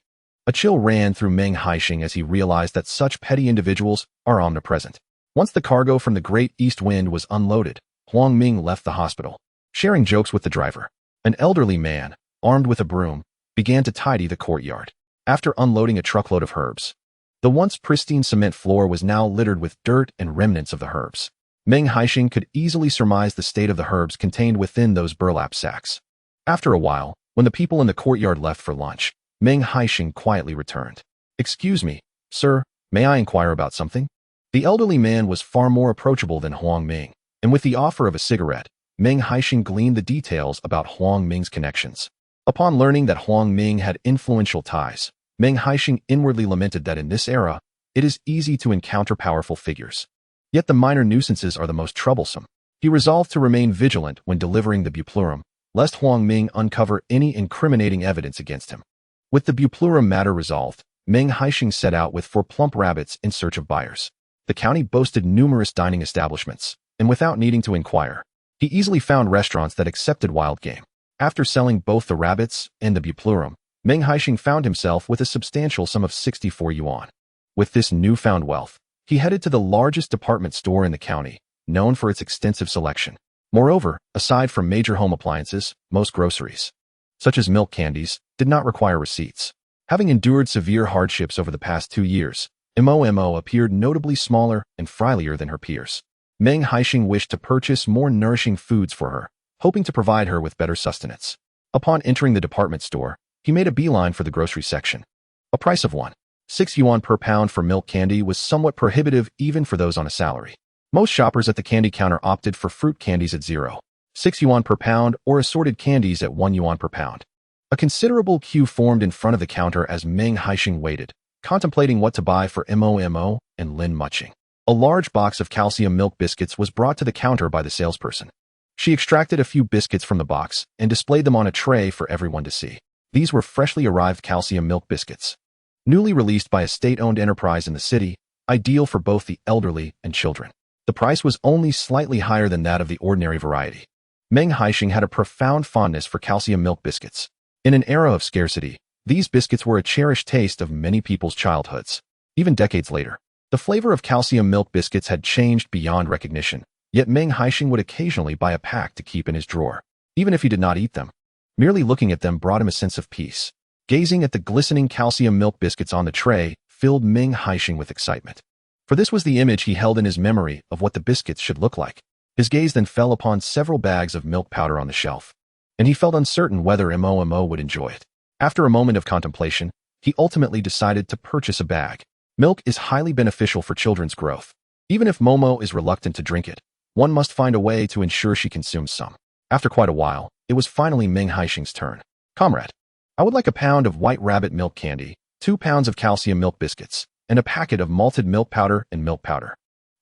A chill ran through Meng Haisheng as he realized that such petty individuals are omnipresent. Once the cargo from the Great East Wind was unloaded, Huang Ming left the hospital, sharing jokes with the driver. An elderly man, armed with a broom, began to tidy the courtyard. After unloading a truckload of herbs, the once pristine cement floor was now littered with dirt and remnants of the herbs. Meng Haisheng could easily surmise the state of the herbs contained within those burlap sacks. After a while, when the people in the courtyard left for lunch, Meng Haisheng quietly returned. "Excuse me, sir, may I inquire about something?" The elderly man was far more approachable than Huang Ming, and with the offer of a cigarette, Meng Haisheng gleaned the details about Huang Ming's connections. Upon learning that Huang Ming had influential ties, Meng Haisheng inwardly lamented that in this era, it is easy to encounter powerful figures. Yet the minor nuisances are the most troublesome. He resolved to remain vigilant when delivering the buplurum, lest Huang Ming uncover any incriminating evidence against him. With the buplurum matter resolved, Meng Haisheng set out with 4 plump rabbits in search of buyers. The county boasted numerous dining establishments, and without needing to inquire, he easily found restaurants that accepted wild game. After selling both the rabbits and the buplurum, Meng Haisheng found himself with a substantial sum of 64 yuan. With this newfound wealth, he headed to the largest department store in the county, known for its extensive selection. Moreover, aside from major home appliances, most groceries, such as milk candies, did not require receipts. Having endured severe hardships over the past 2 years, Momo appeared notably smaller and frilier than her peers. Meng Haisheng wished to purchase more nourishing foods for her, hoping to provide her with better sustenance. Upon entering the department store, he made a beeline for the grocery section. A price of 1.6 yuan per pound for milk candy was somewhat prohibitive even for those on a salary. Most shoppers at the candy counter opted for fruit candies at 0.6 yuan per pound or assorted candies at 1 yuan per pound. A considerable queue formed in front of the counter as Meng Haisheng waited, contemplating what to buy for Momo and Lin Mucheng. A large box of calcium milk biscuits was brought to the counter by the salesperson. She extracted a few biscuits from the box and displayed them on a tray for everyone to see. These were freshly arrived calcium milk biscuits, newly released by a state-owned enterprise in the city, ideal for both the elderly and children. The price was only slightly higher than that of the ordinary variety. Meng Haisheng had a profound fondness for calcium milk biscuits. In an era of scarcity, these biscuits were a cherished taste of many people's childhoods. Even decades later, the flavor of calcium milk biscuits had changed beyond recognition, yet Meng Haisheng would occasionally buy a pack to keep in his drawer, even if he did not eat them. Merely looking at them brought him a sense of peace. Gazing at the glistening calcium milk biscuits on the tray filled Meng Haisheng with excitement. For this was the image he held in his memory of what the biscuits should look like. His gaze then fell upon several bags of milk powder on the shelf, and he felt uncertain whether Momo would enjoy it. After a moment of contemplation, he ultimately decided to purchase a bag. Milk is highly beneficial for children's growth. Even if Momo is reluctant to drink it, one must find a way to ensure she consumes some. After quite a while, it was finally Meng Haisheng's turn. "Comrade, I would like a pound of white rabbit milk candy, 2 pounds of calcium milk biscuits, and a packet of malted milk powder and milk powder."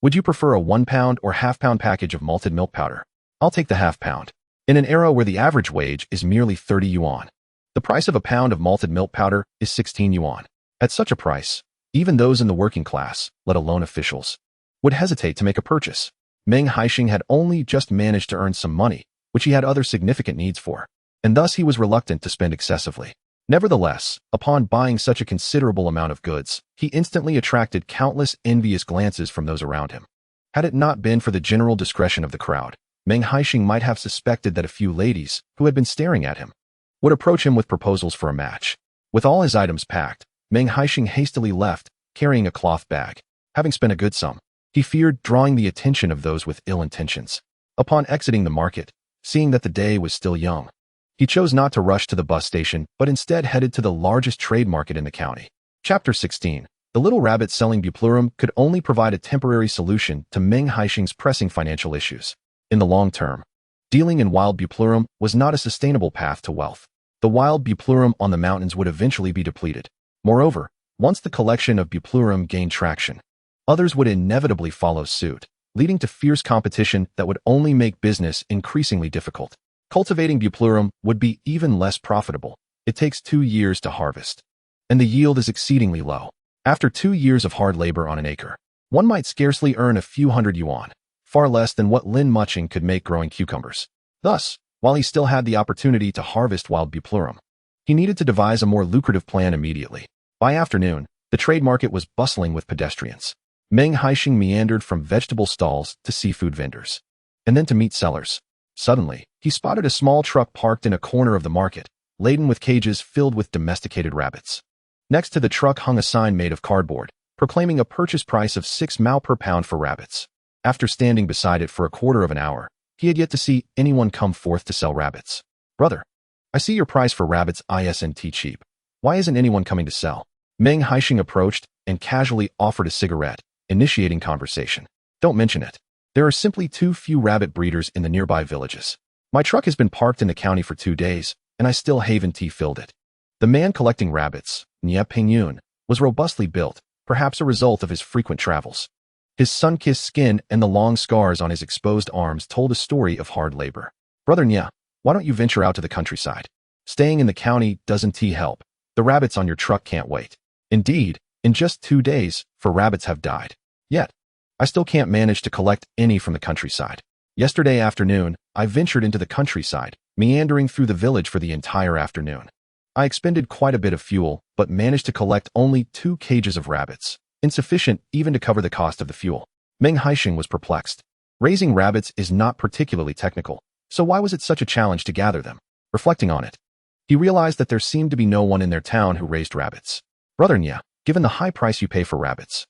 Would you prefer a 1 pound or half-pound package of malted milk powder? I'll take the half-pound. In an era where the average wage is merely 30 yuan, the price of a pound of malted milk powder is 16 yuan. At such a price, even those in the working class, let alone officials, would hesitate to make a purchase. Meng Haisheng had only just managed to earn some money, which he had other significant needs for, and thus he was reluctant to spend excessively. Nevertheless, upon buying such a considerable amount of goods, he instantly attracted countless envious glances from those around him. Had it not been for the general discretion of the crowd, Meng Haisheng might have suspected that a few ladies, who had been staring at him, would approach him with proposals for a match. With all his items packed, Meng Haisheng hastily left, carrying a cloth bag. Having spent a good sum, he feared drawing the attention of those with ill intentions. Upon exiting the market, seeing that the day was still young, he chose not to rush to the bus station, but instead headed to the largest trade market in the county. Chapter 16. The little rabbit selling buplurum could only provide a temporary solution to Meng Haisheng's pressing financial issues. In the long term, dealing in wild buplurum was not a sustainable path to wealth. The wild buplurum on the mountains would eventually be depleted. Moreover, once the collection of buplurum gained traction, others would inevitably follow suit, leading to fierce competition that would only make business increasingly difficult. Cultivating buplurum would be even less profitable. It takes 2 years to harvest, and the yield is exceedingly low. After 2 years of hard labor on an acre, one might scarcely earn a few hundred yuan, far less than what Lin Mucheng could make growing cucumbers. Thus, while he still had the opportunity to harvest wild buplurum, he needed to devise a more lucrative plan immediately. By afternoon, the trade market was bustling with pedestrians. Meng Haisheng meandered from vegetable stalls to seafood vendors, and then to meat sellers. Suddenly, he spotted a small truck parked in a corner of the market, laden with cages filled with domesticated rabbits. Next to the truck hung a sign made of cardboard, proclaiming a purchase price of 6 mao per pound for rabbits. After standing beside it for a quarter of an hour, he had yet to see anyone come forth to sell rabbits. "Brother, I see your price for rabbits isn't cheap. Why isn't anyone coming to sell?" Meng Haisheng approached and casually offered a cigarette, initiating conversation. "Don't mention it. There are simply too few rabbit breeders in the nearby villages. My truck has been parked in the county for 2 days, and I still haven't filled it." The man collecting rabbits, Ping, was robustly built, perhaps a result of his frequent travels. His sun-kissed skin and the long scars on his exposed arms told a story of hard labor. "Brother Nya, why don't you venture out to the countryside? Staying in the county doesn't help. The rabbits on your truck can't wait. Indeed, in just 2 days, 4 rabbits have died. Yet, I still can't manage to collect any from the countryside. Yesterday afternoon, I ventured into the countryside, meandering through the village for the entire afternoon. I expended quite a bit of fuel, but managed to collect only 2 cages of rabbits, insufficient even to cover the cost of the fuel." Meng Haisheng was perplexed. Raising rabbits is not particularly technical, so why was it such a challenge to gather them? Reflecting on it, he realized that there seemed to be no one in their town who raised rabbits. "Brother Nya, given the high price you pay for rabbits,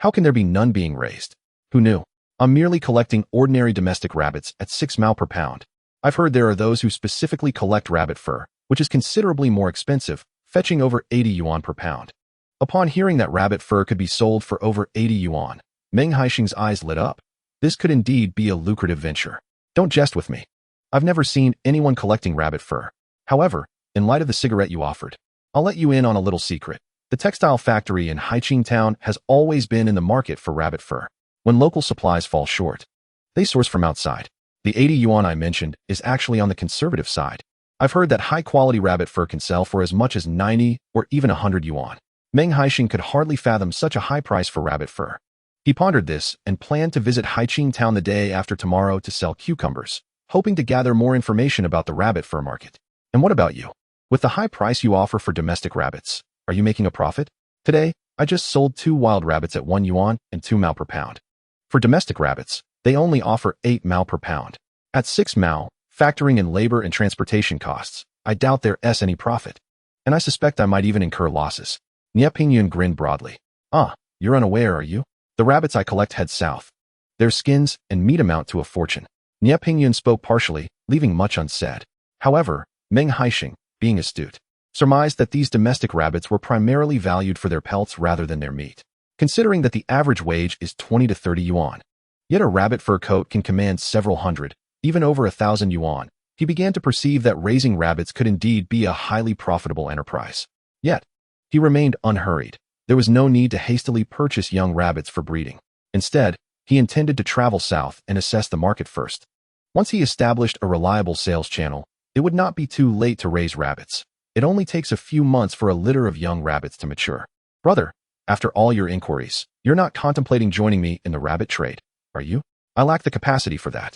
how can there be none being raised? Who knew? I'm merely collecting ordinary domestic rabbits at 6 mao per pound. I've heard there are those who specifically collect rabbit fur, which is considerably more expensive, fetching over 80 yuan per pound." Upon hearing that rabbit fur could be sold for over 80 yuan, Meng Haisheng's eyes lit up. This could indeed be a lucrative venture. "Don't jest with me. I've never seen anyone collecting rabbit fur. However, in light of the cigarette you offered, I'll let you in on a little secret. The textile factory in Haiqing town has always been in the market for rabbit fur. When local supplies fall short, they source from outside. The 80 yuan I mentioned is actually on the conservative side. I've heard that high-quality rabbit fur can sell for as much as 90 or even 100 yuan. Meng Haisheng could hardly fathom such a high price for rabbit fur. He pondered this and planned to visit Haiqing town the day after tomorrow to sell cucumbers, hoping to gather more information about the rabbit fur market. "And what about you? With the high price you offer for domestic rabbits, are you making a profit?" "Today, I just sold 2 wild rabbits at 1 yuan and 2 mao per pound. For domestic rabbits, they only offer 8 mao per pound. At 6 mao, factoring in labor and transportation costs, I doubt there's any profit. And I suspect I might even incur losses." Pingyun grinned broadly. "Ah, you're unaware, are you? The rabbits I collect head south. Their skins and meat amount to a fortune." Pingyun spoke partially, leaving much unsaid. However, Meng Haisheng, being astute, surmised that these domestic rabbits were primarily valued for their pelts rather than their meat, considering that the average wage is 20 to 30 yuan. Yet a rabbit fur coat can command several hundred, even over 1,000 yuan. He began to perceive that raising rabbits could indeed be a highly profitable enterprise. Yet, he remained unhurried. There was no need to hastily purchase young rabbits for breeding. Instead, He intended to travel south and assess the market first. Once he established a reliable sales channel, it would not be too late to raise rabbits. It only takes a few months for a litter of young rabbits to mature. Brother, after all your inquiries, you're not contemplating joining me in the rabbit trade, are you? I lack the capacity for that.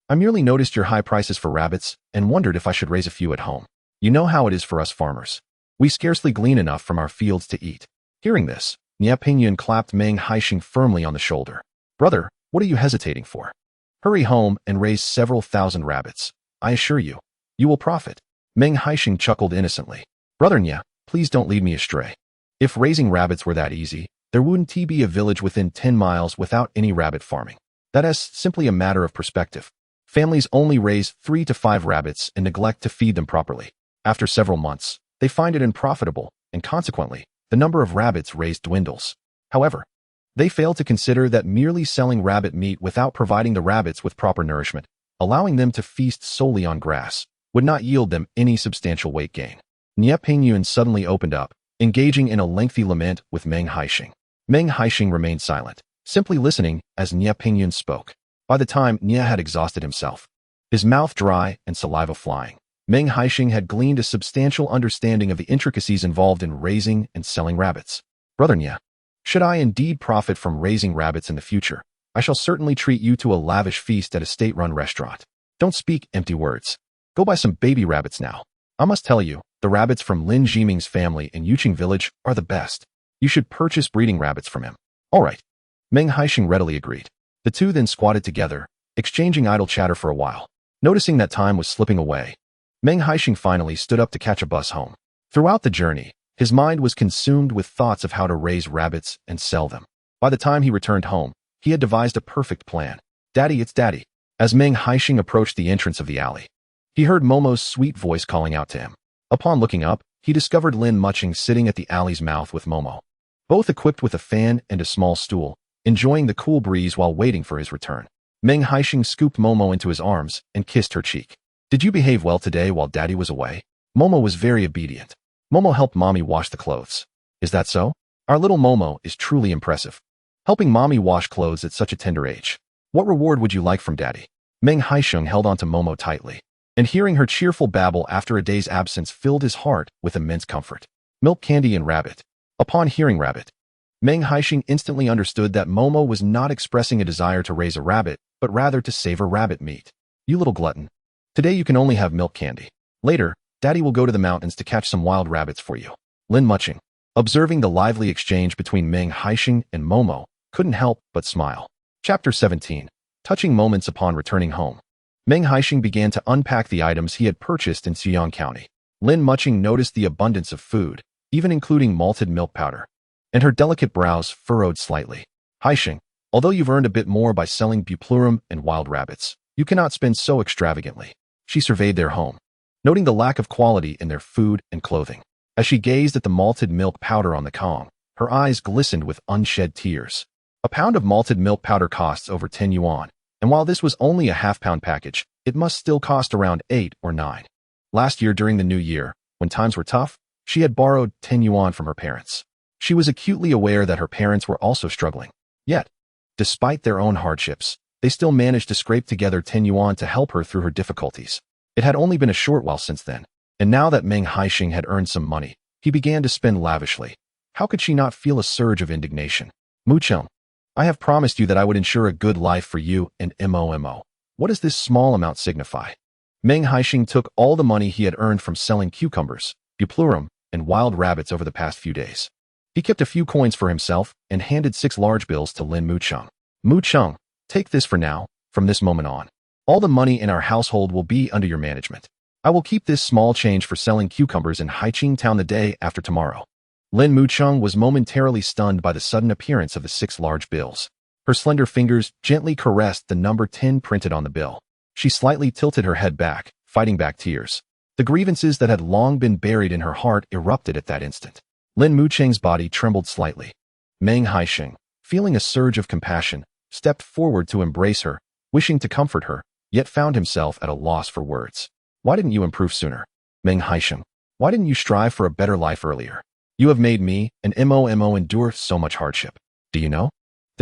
I merely noticed your high prices for rabbits and wondered if I should raise a few at home. You know how it is for us farmers. We scarcely glean enough from our fields to eat. Hearing this, Pingyuan clapped Meng Haisheng firmly on the shoulder. Brother, what are you hesitating for? Hurry home and raise several thousand rabbits. I assure you, you will profit. Meng Haisheng chuckled innocently. Brother Nya, please don't lead me astray. If raising rabbits were that easy, there wouldn't be a village within 10 miles without any rabbit farming. That is simply a matter of perspective. Families only raise 3 to 5 rabbits and neglect to feed them properly. After several months, they find it unprofitable, and consequently, the number of rabbits raised dwindles. However, they fail to consider that merely selling rabbit meat without providing the rabbits with proper nourishment, allowing them to feast solely on grass, would not yield them any substantial weight gain. Pingyuan suddenly opened up, engaging in a lengthy lament with Meng Haisheng. Meng Haisheng remained silent, simply listening as Pingyuan spoke. By the time Nya had exhausted himself, his mouth dry and saliva flying, Meng Haisheng had gleaned a substantial understanding of the intricacies involved in raising and selling rabbits. Brother Nya, should I indeed profit from raising rabbits in the future, I shall certainly treat you to a lavish feast at a state-run restaurant. Don't speak empty words. Go buy some baby rabbits now. I must tell you, the rabbits from Lin Mucheng's family in Yuqing village are the best. You should purchase breeding rabbits from him. All right. Meng Haisheng readily agreed. The two then squatted together, exchanging idle chatter for a while. Noticing that time was slipping away, Meng Haisheng finally stood up to catch a bus home. Throughout the journey, his mind was consumed with thoughts of how to raise rabbits and sell them. By the time he returned home, he had devised a perfect plan. Daddy, it's Daddy. As Meng Haisheng approached the entrance of the alley, he heard Momo's sweet voice calling out to him. Upon looking up, he discovered Lin Mucheng sitting at the alley's mouth with Momo, both equipped with a fan and a small stool, enjoying the cool breeze while waiting for his return. Meng Haisheng scooped Momo into his arms and kissed her cheek. Did you behave well today while Daddy was away? Momo was very obedient. Momo helped Mommy wash the clothes. Is that so? Our little Momo is truly impressive. Helping Mommy wash clothes at such a tender age. What reward would you like from Daddy? Meng Haisheng held on to Momo tightly, and hearing her cheerful babble after a day's absence filled his heart with immense comfort. Milk, candy, and rabbit. Upon hearing rabbit, Meng Haisheng instantly understood that Momo was not expressing a desire to raise a rabbit, but rather to savor rabbit meat. You little glutton. Today you can only have milk candy. Later, Daddy will go to the mountains to catch some wild rabbits for you. Lin Mucheng, observing the lively exchange between Meng Haisheng and Momo, couldn't help but smile. Chapter 17. Touching moments upon returning home. Meng Haisheng began to unpack the items he had purchased in Xuyang County. Lin Mucheng noticed the abundance of food, even including malted milk powder, and her delicate brows furrowed slightly. Haisheng, although you've earned a bit more by selling buplurum and wild rabbits, you cannot spend so extravagantly. She surveyed their home, noting the lack of quality in their food and clothing. As she gazed at the malted milk powder on the Kong, her eyes glistened with unshed tears. A pound of malted milk powder costs over 10 yuan, and while this was only a half-pound package, it must still cost around 8 or 9. Last year during the new year, when times were tough, she had borrowed 10 yuan from her parents. She was acutely aware that her parents were also struggling. Yet, despite their own hardships, they still managed to scrape together 10 yuan to help her through her difficulties. It had only been a short while since then, and now that Meng Haisheng had earned some money, he began to spend lavishly. How could she not feel a surge of indignation? Mucheng, I have promised you that I would ensure a good life for you and Momo. What does this small amount signify? Meng Haisheng took all the money he had earned from selling cucumbers, buplurum, and wild rabbits over the past few days. He kept a few coins for himself and handed 6 large bills to Lin Mucheng. Mucheng, take this for now. From this moment on, all the money in our household will be under your management. I will keep this small change for selling cucumbers in Haiqing town the day after tomorrow. Lin Mucheng was momentarily stunned by the sudden appearance of the 6 large bills. Her slender fingers gently caressed the number 10 printed on the bill. She slightly tilted her head back, fighting back tears. The grievances that had long been buried in her heart erupted at that instant. Lin Mucheng's body trembled slightly. Meng Haisheng, feeling a surge of compassion, stepped forward to embrace her, wishing to comfort her, yet found himself at a loss for words. Why didn't you improve sooner? Meng Haisheng, why didn't you strive for a better life earlier? You have made me and Momo endure so much hardship. Do you know?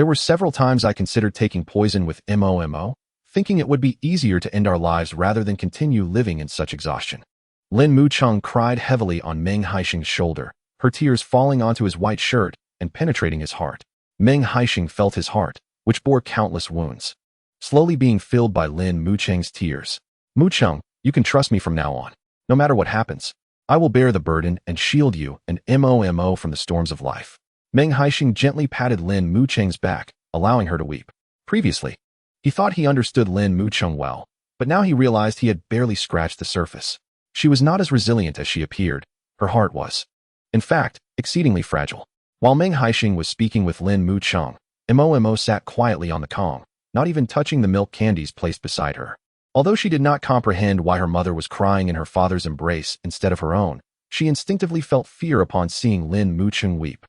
There were several times I considered taking poison with Momo, thinking it would be easier to end our lives rather than continue living in such exhaustion. Lin Mucheng cried heavily on Meng Haisheng's shoulder, her tears falling onto his white shirt and penetrating his heart. Meng Haisheng felt his heart, which bore countless wounds, slowly being filled by Lin Mucheng's tears. Mucheng, you can trust me from now on. No matter what happens, I will bear the burden and shield you and Momo from the storms of life. Meng Haisheng gently patted Lin Mucheng's back, allowing her to weep. Previously, he thought he understood Lin Mucheng well, but now he realized he had barely scratched the surface. She was not as resilient as she appeared. Her heart was, in fact, exceedingly fragile. While Meng Haisheng was speaking with Lin Mucheng, Momo sat quietly on the Kong, not even touching the milk candies placed beside her. Although she did not comprehend why her mother was crying in her father's embrace instead of her own, she instinctively felt fear upon seeing Lin Mucheng weep.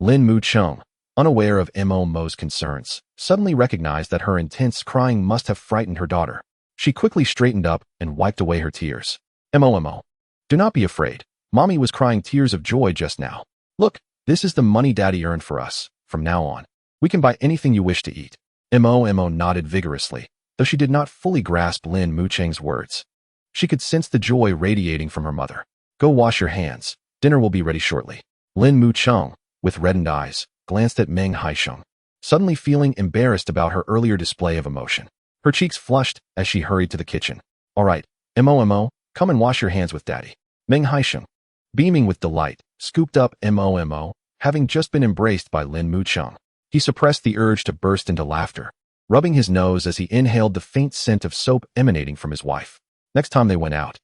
Lin Mucheng, unaware of Momo's concerns, suddenly recognized that her intense crying must have frightened her daughter. She quickly straightened up and wiped away her tears. Momo, do not be afraid. Mommy was crying tears of joy just now. Look, this is the money Daddy earned for us. From now on, we can buy anything you wish to eat. Momo nodded vigorously, though she did not fully grasp Lin Mucheng's words. She could sense the joy radiating from her mother. Go wash your hands. Dinner will be ready shortly. Lin Mucheng, with reddened eyes, glanced at Meng Haisheng, suddenly feeling embarrassed about her earlier display of emotion. Her cheeks flushed as she hurried to the kitchen. All right, Momo, come and wash your hands with Daddy. Meng Haisheng, beaming with delight, scooped up Momo, having just been embraced by Lin Mucheng. He suppressed the urge to burst into laughter, rubbing his nose as he inhaled the faint scent of soap emanating from his wife. Next time they went out,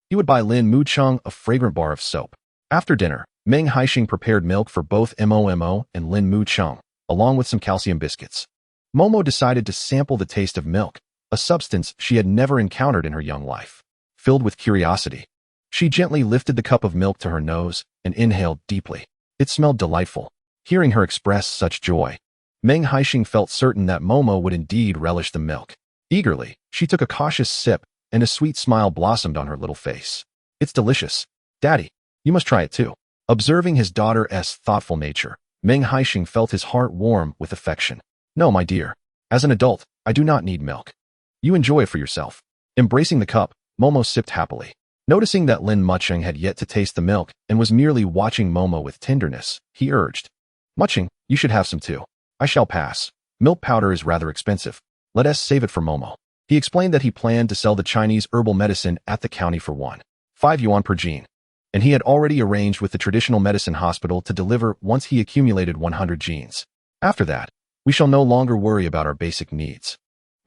he would buy Lin Mucheng a fragrant bar of soap. After dinner, Meng Haisheng prepared milk for both Momo and Lin Mucheng, along with some calcium biscuits. Momo decided to sample the taste of milk, a substance she had never encountered in her young life. Filled with curiosity, she gently lifted the cup of milk to her nose and inhaled deeply. It smelled delightful. Hearing her express such joy, Meng Haisheng felt certain that Momo would indeed relish the milk. Eagerly, she took a cautious sip, and a sweet smile blossomed on her little face. It's delicious. Daddy, you must try it too. Observing his daughter's thoughtful nature, Meng Haisheng felt his heart warm with affection. No, my dear. As an adult, I do not need milk. You enjoy it for yourself. Embracing the cup, Momo sipped happily. Noticing that Lin Mucheng had yet to taste the milk and was merely watching Momo with tenderness, he urged, Mucheng, you should have some too. I shall pass. Milk powder is rather expensive. Let us save it for Momo. He explained that he planned to sell the Chinese herbal medicine at the county for 1.5 yuan per gene, and he had already arranged with the traditional medicine hospital to deliver once he accumulated 100 genes. After that, we shall no longer worry about our basic needs.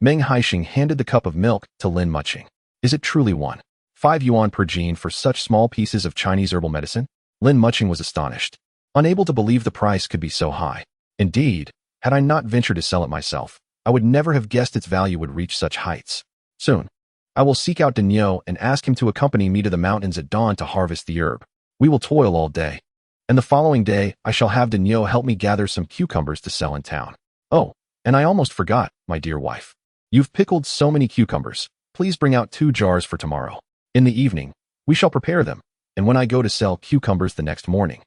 Meng Haisheng handed the cup of milk to Lin Mucheng. Is it truly 1.5 yuan per gene for such small pieces of Chinese herbal medicine? Lin Mucheng was astonished, unable to believe the price could be so high. Indeed, had I not ventured to sell it myself, I would never have guessed its value would reach such heights. Soon, I will seek out Daniel and ask him to accompany me to the mountains at dawn to harvest the herb. We will toil all day, and the following day I shall have Daniel help me gather some cucumbers to sell in town. Oh, and I almost forgot, my dear wife. You've pickled so many cucumbers. Please bring out 2 jars for tomorrow. In the evening, we shall prepare them, and when I go to sell cucumbers the next morning,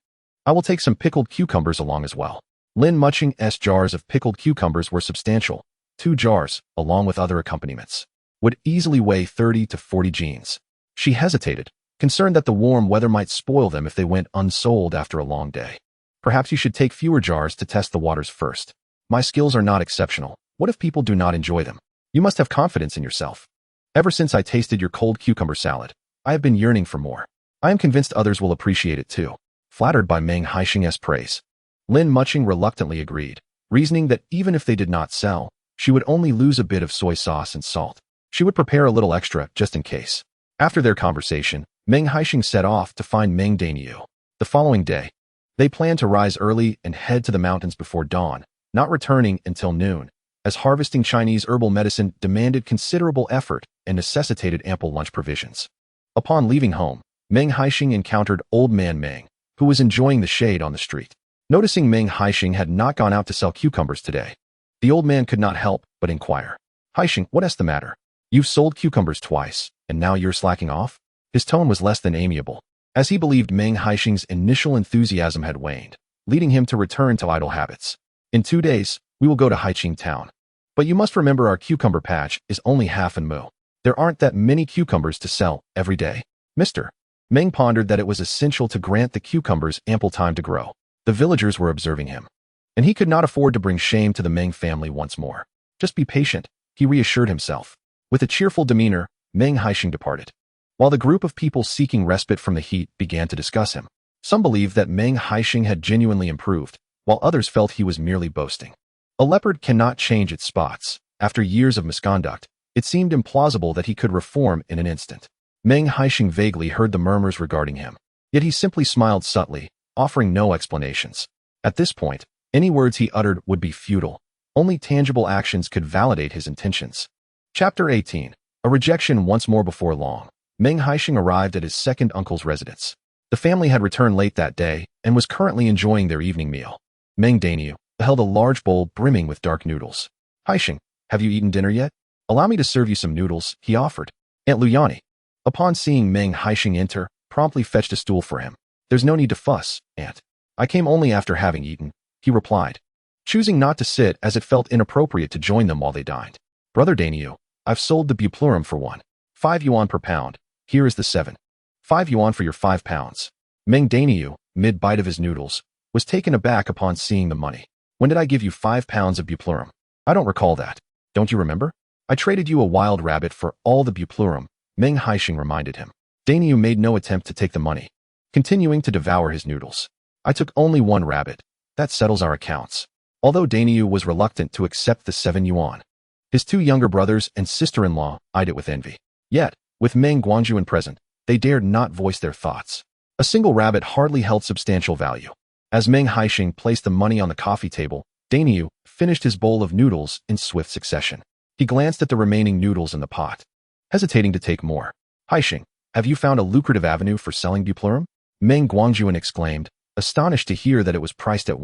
I will take some pickled cucumbers along as well. Lin Mucheng's jars of pickled cucumbers were substantial. 2 jars, along with other accompaniments, would easily weigh 30 to 40 genes. She hesitated, concerned that the warm weather might spoil them if they went unsold after a long day. Perhaps you should take fewer jars to test the waters first. My skills are not exceptional. What if people do not enjoy them? You must have confidence in yourself. Ever since I tasted your cold cucumber salad, I have been yearning for more. I am convinced others will appreciate it too. Flattered by Meng Haisheng's praise, Lin Mucheng reluctantly agreed, reasoning that even if they did not sell, she would only lose a bit of soy sauce and salt. She would prepare a little extra just in case. After their conversation, Meng Haisheng set off to find Meng Daniel. The following day, they planned to rise early and head to the mountains before dawn, not returning until noon, as harvesting Chinese herbal medicine demanded considerable effort and necessitated ample lunch provisions. Upon leaving home, Meng Haisheng encountered Old Man Meng, who was enjoying the shade on the street. Noticing Meng Haisheng had not gone out to sell cucumbers today, the old man could not help but inquire, Haisheng, what's the matter? You've sold cucumbers twice, and now you're slacking off? His tone was less than amiable, as he believed Meng Haisheng's initial enthusiasm had waned, leading him to return to idle habits. In 2 days, We will go to Haiqing town. But you must remember our cucumber patch is only half in moo. There aren't that many cucumbers to sell every day. Mr. Meng pondered that it was essential to grant the cucumbers ample time to grow. The villagers were observing him, and he could not afford to bring shame to the Meng family once more. Just be patient, he reassured himself. With a cheerful demeanor, Meng Haisheng departed. While the group of people seeking respite from the heat began to discuss him, some believed that Meng Haisheng had genuinely improved, while others felt he was merely boasting. A leopard cannot change its spots. After years of misconduct, it seemed implausible that he could reform in an instant. Meng Haisheng vaguely heard the murmurs regarding him, yet he simply smiled subtly, offering no explanations. At this point, any words he uttered would be futile. Only tangible actions could validate his intentions. Chapter 18. A rejection once more. Before long, Meng Haisheng arrived at his second uncle's residence. The family had returned late that day and was currently enjoying their evening meal. Meng Dainiu held a large bowl brimming with dark noodles. Haisheng, have you eaten dinner yet? Allow me to serve you some noodles, he offered. Aunt Luyani, upon seeing Meng Haisheng enter, promptly fetched a stool for him. There's no need to fuss, Aunt. I came only after having eaten, he replied, choosing not to sit as it felt inappropriate to join them while they dined. Brother Dainiu, I've sold the buplurum for 5 yuan per pound. Here is the 5 yuan for your 5 pounds. Meng Dainiu, mid-bite of his noodles, was taken aback upon seeing the money. When did I give you 5 pounds of buplurum? I don't recall that. Don't you remember? I traded you a wild rabbit for all the buplurum, Meng Haisheng reminded him. Dainiu made no attempt to take the money, continuing to devour his noodles. I took only 1 rabbit. That settles our accounts. Although Dainiu was reluctant to accept the 7 yuan, his 2 younger brothers and sister-in-law eyed it with envy. Yet, with Meng Guangjuan present, they dared not voice their thoughts. A single rabbit hardly held substantial value. As Meng Haisheng placed the money on the coffee table, Dainiu finished his bowl of noodles in swift succession. He glanced at the remaining noodles in the pot, hesitating to take more. Haisheng, have you found a lucrative avenue for selling buplurum? Meng Guangjuan exclaimed, astonished to hear that it was priced at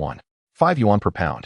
5 yuan per pound.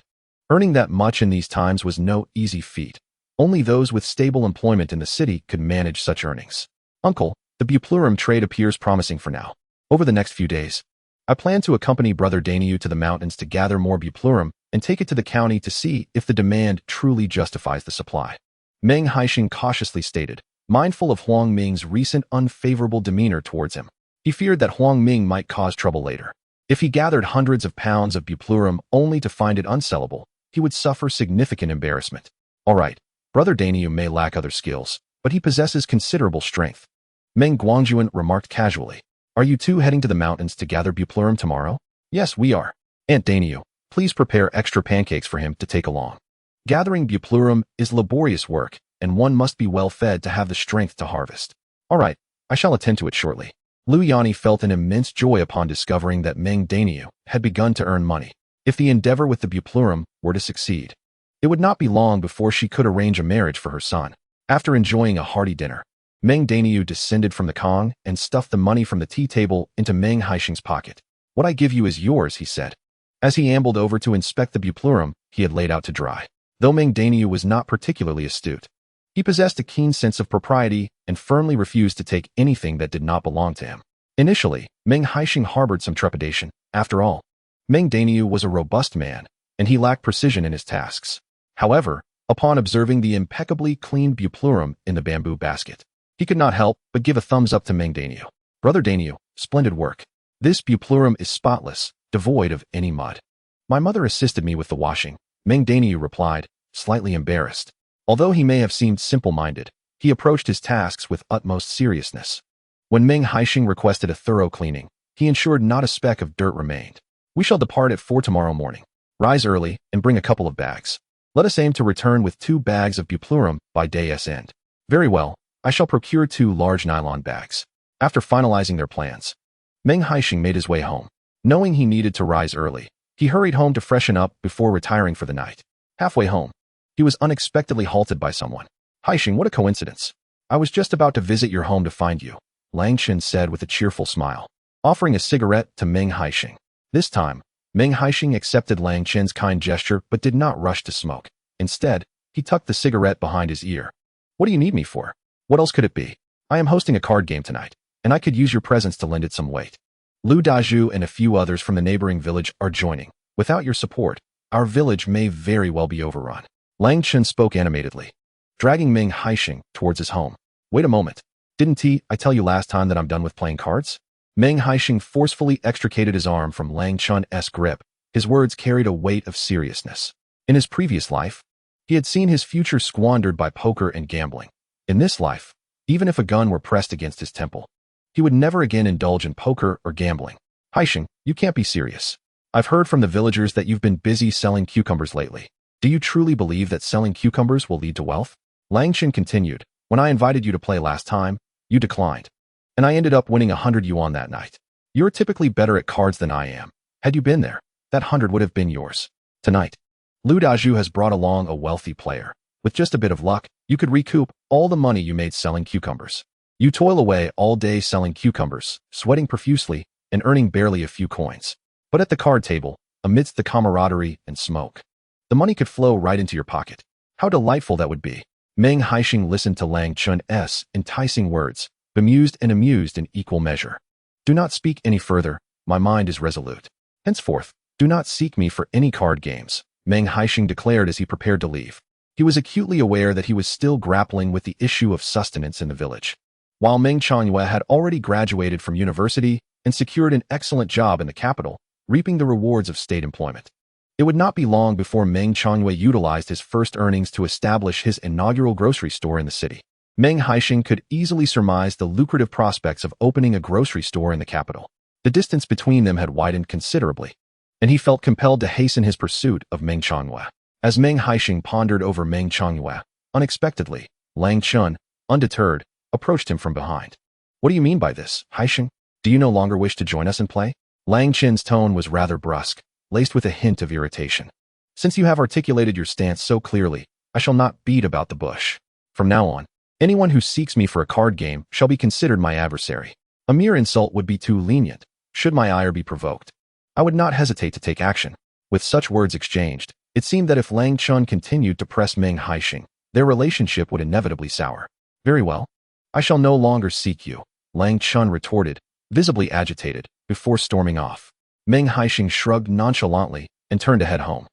Earning that much in these times was no easy feat. Only those with stable employment in the city could manage such earnings. Uncle, the buplurum trade appears promising for now. Over the next few days, I plan to accompany Brother Dainiu to the mountains to gather more buplurum and take it to the county to see if the demand truly justifies the supply. Meng Haisheng cautiously stated, mindful of Huang Ming's recent unfavorable demeanor towards him. He feared that Huang Ming might cause trouble later. If he gathered hundreds of pounds of buplurum only to find it unsellable, he would suffer significant embarrassment. All right, Brother Dainiu may lack other skills, but he possesses considerable strength. Meng Guangjuan remarked casually. Are you two heading to the mountains to gather buplurum tomorrow? Yes, we are. Aunt Dainiu, please prepare extra pancakes for him to take along. Gathering buplurum is laborious work, and one must be well fed to have the strength to harvest. All right, I shall attend to it shortly. Lu Yani felt an immense joy upon discovering that Meng Dainiu had begun to earn money. If the endeavor with the buplurum were to succeed, it would not be long before she could arrange a marriage for her son. After enjoying a hearty dinner, Meng Dainiu descended from the Kong and stuffed the money from the tea table into Meng Haisheng's pocket. What I give you is yours, he said. As he ambled over to inspect the buplurum he had laid out to dry. Though Meng Dainiu was not particularly astute, he possessed a keen sense of propriety and firmly refused to take anything that did not belong to him. Initially, Meng Haisheng harbored some trepidation. After all, Meng Dainiu was a robust man, and he lacked precision in his tasks. However, upon observing the impeccably cleaned buplurum in the bamboo basket, he could not help but give a thumbs up to Meng Dainiu. Brother Dainiu, splendid work. This buplurum is spotless, devoid of any mud. My mother assisted me with the washing, Meng Dainiu replied, slightly embarrassed. Although he may have seemed simple-minded, he approached his tasks with utmost seriousness. When Meng Haisheng requested a thorough cleaning, he ensured not a speck of dirt remained. We shall depart at 4 tomorrow morning. Rise early and bring a couple of bags. Let us aim to return with 2 bags of buplurum by day's end. Very well, I shall procure 2 large nylon bags. After finalizing their plans, Meng Haisheng made his way home. Knowing he needed to rise early, he hurried home to freshen up before retiring for the night. Halfway home, he was unexpectedly halted by someone. Haisheng, what a coincidence. I was just about to visit your home to find you, Lang Chen said with a cheerful smile, offering a cigarette to Meng Haisheng. This time, Meng Haisheng accepted Lang Chen's kind gesture but did not rush to smoke. Instead, he tucked the cigarette behind his ear. What do you need me for? What else could it be? I am hosting a card game tonight, and I could use your presence to lend it some weight. Lu Dazhu and a few others from the neighboring village are joining. Without your support, our village may very well be overrun. Lang Chen spoke animatedly, dragging Meng Haisheng towards his home. Wait a moment. Didn't I tell you last time that I'm done with playing cards? Meng Haisheng forcefully extricated his arm from Lang Chun's grip. His words carried a weight of seriousness. In his previous life, he had seen his future squandered by poker and gambling. In this life, even if a gun were pressed against his temple, he would never again indulge in poker or gambling. Haisheng, you can't be serious. I've heard from the villagers that you've been busy selling cucumbers lately. Do you truly believe that selling cucumbers will lead to wealth? Lang Chen continued, when I invited you to play last time, you declined. And I ended up winning 100 yuan that night. You're typically better at cards than I am. Had you been there, that 100 would have been yours. Tonight, Lu Daju has brought along a wealthy player. With just a bit of luck, you could recoup all the money you made selling cucumbers. You toil away all day selling cucumbers, sweating profusely, and earning barely a few coins. But at the card table, amidst the camaraderie and smoke, the money could flow right into your pocket. How delightful that would be. Meng Haisheng listened to Lang Chun's enticing words, bemused and amused in equal measure. Do not speak any further, my mind is resolute. Henceforth, do not seek me for any card games, Meng Haisheng declared as he prepared to leave. He was acutely aware that he was still grappling with the issue of sustenance in the village. While Meng Changyue had already graduated from university and secured an excellent job in the capital, reaping the rewards of state employment. It would not be long before Meng Changyue utilized his first earnings to establish his inaugural grocery store in the city. Meng Haisheng could easily surmise the lucrative prospects of opening a grocery store in the capital. The distance between them had widened considerably, and he felt compelled to hasten his pursuit of Meng Changyue. As Meng Haisheng pondered over Meng Changyue, unexpectedly, Lang Chun, undeterred, approached him from behind. What do you mean by this, Haisheng? Do you no longer wish to join us in play? Lang Chen's tone was rather brusque, laced with a hint of irritation. Since you have articulated your stance so clearly, I shall not beat about the bush. From now on, anyone who seeks me for a card game shall be considered my adversary. A mere insult would be too lenient. Should my ire be provoked, I would not hesitate to take action. With such words exchanged, it seemed that if Lang Chun continued to press Meng Haisheng, their relationship would inevitably sour. Very well. I shall no longer seek you, Lang Chun retorted, visibly agitated, before storming off. Meng Haisheng shrugged nonchalantly and turned to head home.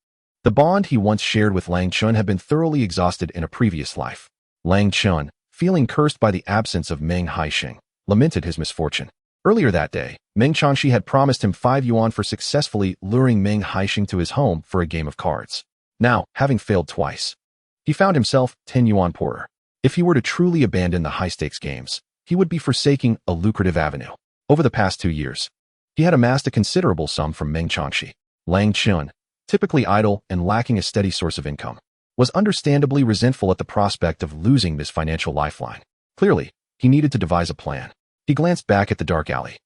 The bond he once shared with Lang Chun had been thoroughly exhausted in a previous life. Lang Chun, feeling cursed by the absence of Meng Haisheng, lamented his misfortune. Earlier that day, Meng Changxi had promised him 5 yuan for successfully luring Meng Haisheng to his home for a game of cards. Now, having failed twice, he found himself 10 yuan poorer. If he were to truly abandon the high-stakes games, he would be forsaking a lucrative avenue. Over the past 2 years, he had amassed a considerable sum from Meng Changxi. Lang Chun, typically idle and lacking a steady source of income, was understandably resentful at the prospect of losing this financial lifeline. Clearly, he needed to devise a plan. He glanced back at the dark alley,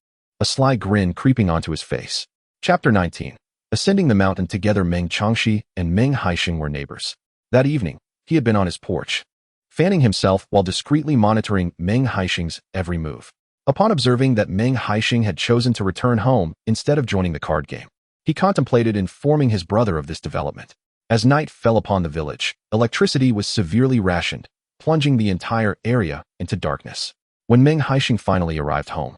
a sly grin creeping onto his face. Chapter 19. Ascending the mountain together. Meng Changxi and Meng Haisheng were neighbors. That evening, he had been on his porch, fanning himself while discreetly monitoring Meng Haisheng's every move. Upon observing that Meng Haisheng had chosen to return home instead of joining the card game, he contemplated informing his brother of this development. As night fell upon the village, electricity was severely rationed, plunging the entire area into darkness. When Meng Haisheng finally arrived home,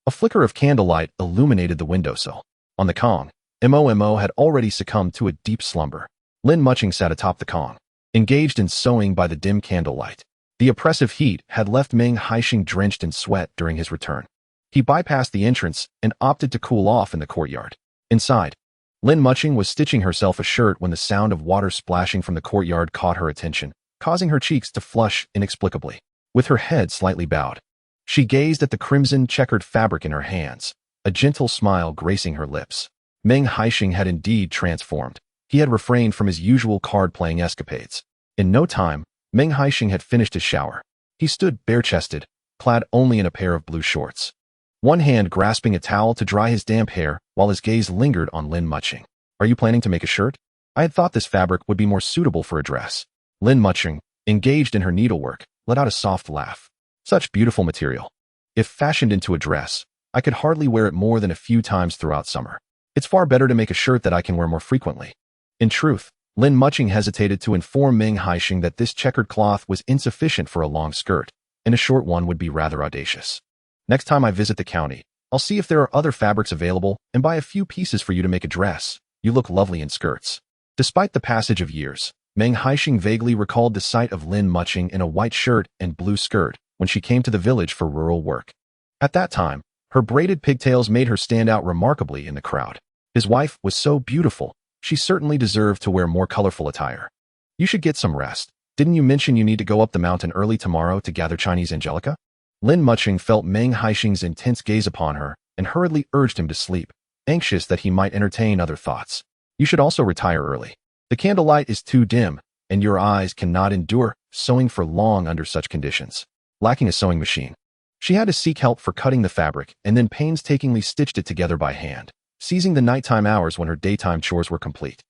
a flicker of candlelight illuminated the windowsill. On the Kong, Momo had already succumbed to a deep slumber. Lin Mucheng sat atop the Kong, engaged in sewing by the dim candlelight. The oppressive heat had left Meng Haisheng drenched in sweat during his return. He bypassed the entrance and opted to cool off in the courtyard. Inside, Lin Mucheng was stitching herself a shirt when the sound of water splashing from the courtyard caught her attention, causing her cheeks to flush inexplicably. With her head slightly bowed, she gazed at the crimson checkered fabric in her hands, a gentle smile gracing her lips. Meng Haisheng had indeed transformed. He had refrained from his usual card-playing escapades. In no time, Meng Haisheng had finished his shower. He stood bare-chested, clad only in a pair of blue shorts, one hand grasping a towel to dry his damp hair while his gaze lingered on Lin Mucheng. Are you planning to make a shirt? I had thought this fabric would be more suitable for a dress. Lin Mucheng, engaged in her needlework, let out a soft laugh. Such beautiful material. If fashioned into a dress, I could hardly wear it more than a few times throughout summer. It's far better to make a shirt that I can wear more frequently. In truth, Lin Mucheng hesitated to inform Meng Haisheng that this checkered cloth was insufficient for a long skirt, and a short one would be rather audacious. Next time I visit the county, I'll see if there are other fabrics available and buy a few pieces for you to make a dress. You look lovely in skirts. Despite the passage of years, Meng Haisheng vaguely recalled the sight of Lin Mucheng in a white shirt and blue skirt when she came to the village for rural work. At that time, her braided pigtails made her stand out remarkably in the crowd. His wife was so beautiful, she certainly deserved to wear more colorful attire. You should get some rest. Didn't you mention you need to go up the mountain early tomorrow to gather Chinese angelica? Lin Mucheng felt Meng Haisheng's intense gaze upon her and hurriedly urged him to sleep, anxious that he might entertain other thoughts. You should also retire early. The candlelight is too dim, and your eyes cannot endure sewing for long under such conditions. Lacking a sewing machine, she had to seek help for cutting the fabric and then painstakingly stitched it together by hand, seizing the nighttime hours when her daytime chores were complete.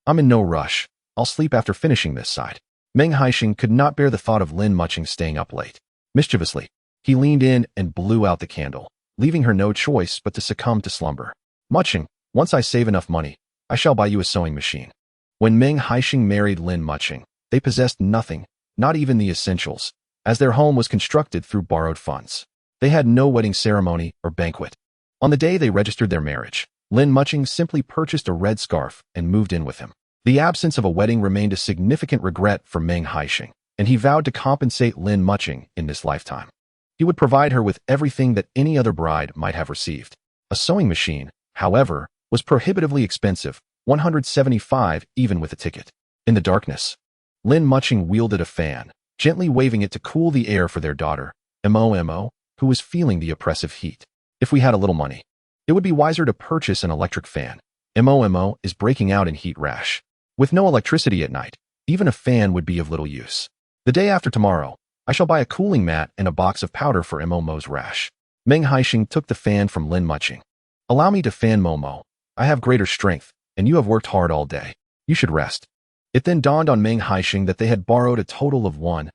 I'm in no rush. I'll sleep after finishing this side. Meng Haisheng could not bear the thought of Lin Mucheng staying up late. Mischievously, he leaned in and blew out the candle, leaving her no choice but to succumb to slumber. Mucheng, once I save enough money, I shall buy you a sewing machine. When Meng Haisheng married Lin Mucheng, they possessed nothing, not even the essentials, as their home was constructed through borrowed funds. They had no wedding ceremony or banquet. On the day they registered their marriage, Lin Mucheng simply purchased a red scarf and moved in with him. The absence of a wedding remained a significant regret for Meng Haisheng, and he vowed to compensate Lin Mucheng in this lifetime. He would provide her with everything that any other bride might have received. A sewing machine, however, was prohibitively expensive, $175 even with a ticket. In the darkness, Lin Mucheng wielded a fan, gently waving it to cool the air for their daughter, Momo, who was feeling the oppressive heat. If we had a little money, it would be wiser to purchase an electric fan. Momo is breaking out in heat rash. With no electricity at night, even a fan would be of little use. The day after tomorrow, I shall buy a cooling mat and a box of powder for Momo's rash. Meng Haisheng took the fan from Lin Mucheng. Allow me to fan Momo. I have greater strength, and you have worked hard all day. You should rest. It then dawned on Meng Haisheng that they had borrowed a total of 1,000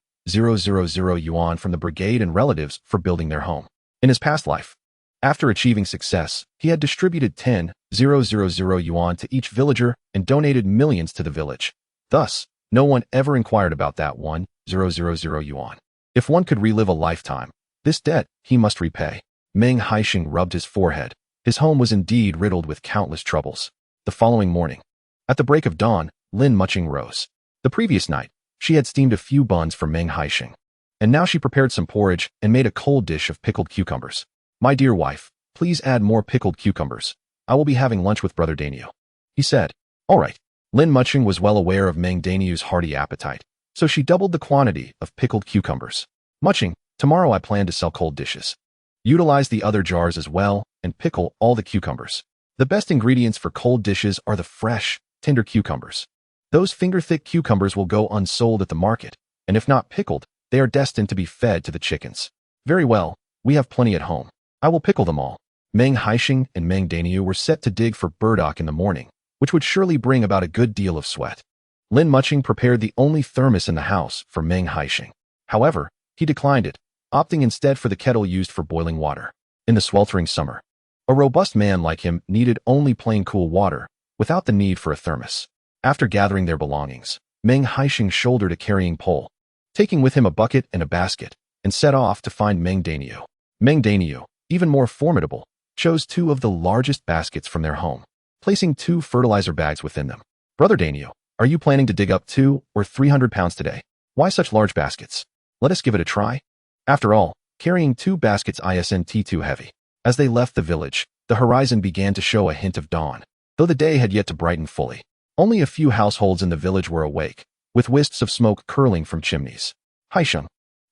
yuan from the brigade and relatives for building their home. In his past life, after achieving success, he had distributed 10,000 yuan to each villager and donated millions to the village. Thus, no one ever inquired about that 1,000 yuan. If one could relive a lifetime, this debt he must repay. Meng Haisheng rubbed his forehead. His home was indeed riddled with countless troubles. The following morning, at the break of dawn, Lin Mucheng rose. The previous night, she had steamed a few buns for Meng Haisheng, and now she prepared some porridge and made a cold dish of pickled cucumbers. My dear wife, please add more pickled cucumbers. I will be having lunch with Brother Daniel, he said. All right. Lin Mucheng was well aware of Meng Daniel's hearty appetite, so she doubled the quantity of pickled cucumbers. Mucheng, tomorrow I plan to sell cold dishes. Utilize the other jars as well and pickle all the cucumbers. The best ingredients for cold dishes are the fresh, tender cucumbers. Those finger-thick cucumbers will go unsold at the market, and if not pickled, they are destined to be fed to the chickens. Very well, we have plenty at home. I will pickle them all. Meng Haisheng and Meng Daniel were set to dig for burdock in the morning, which would surely bring about a good deal of sweat. Lin Mucheng prepared the only thermos in the house for Meng Haisheng. However, he declined it, opting instead for the kettle used for boiling water. In the sweltering summer, a robust man like him needed only plain cool water, without the need for a thermos. After gathering their belongings, Meng Haisheng shouldered a carrying pole, taking with him a bucket and a basket, and set off to find Meng Daniel. Meng Daniel, even more formidable, chose 2 of the largest baskets from their home, placing 2 fertilizer bags within them. Brother Daniel, are you planning to dig up 2 or 300 pounds today? Why such large baskets? Let us give it a try. After all, carrying 2 baskets isn't too heavy. As they left the village, the horizon began to show a hint of dawn, though the day had yet to brighten fully. Only a few households in the village were awake, with wisps of smoke curling from chimneys. Haisheng,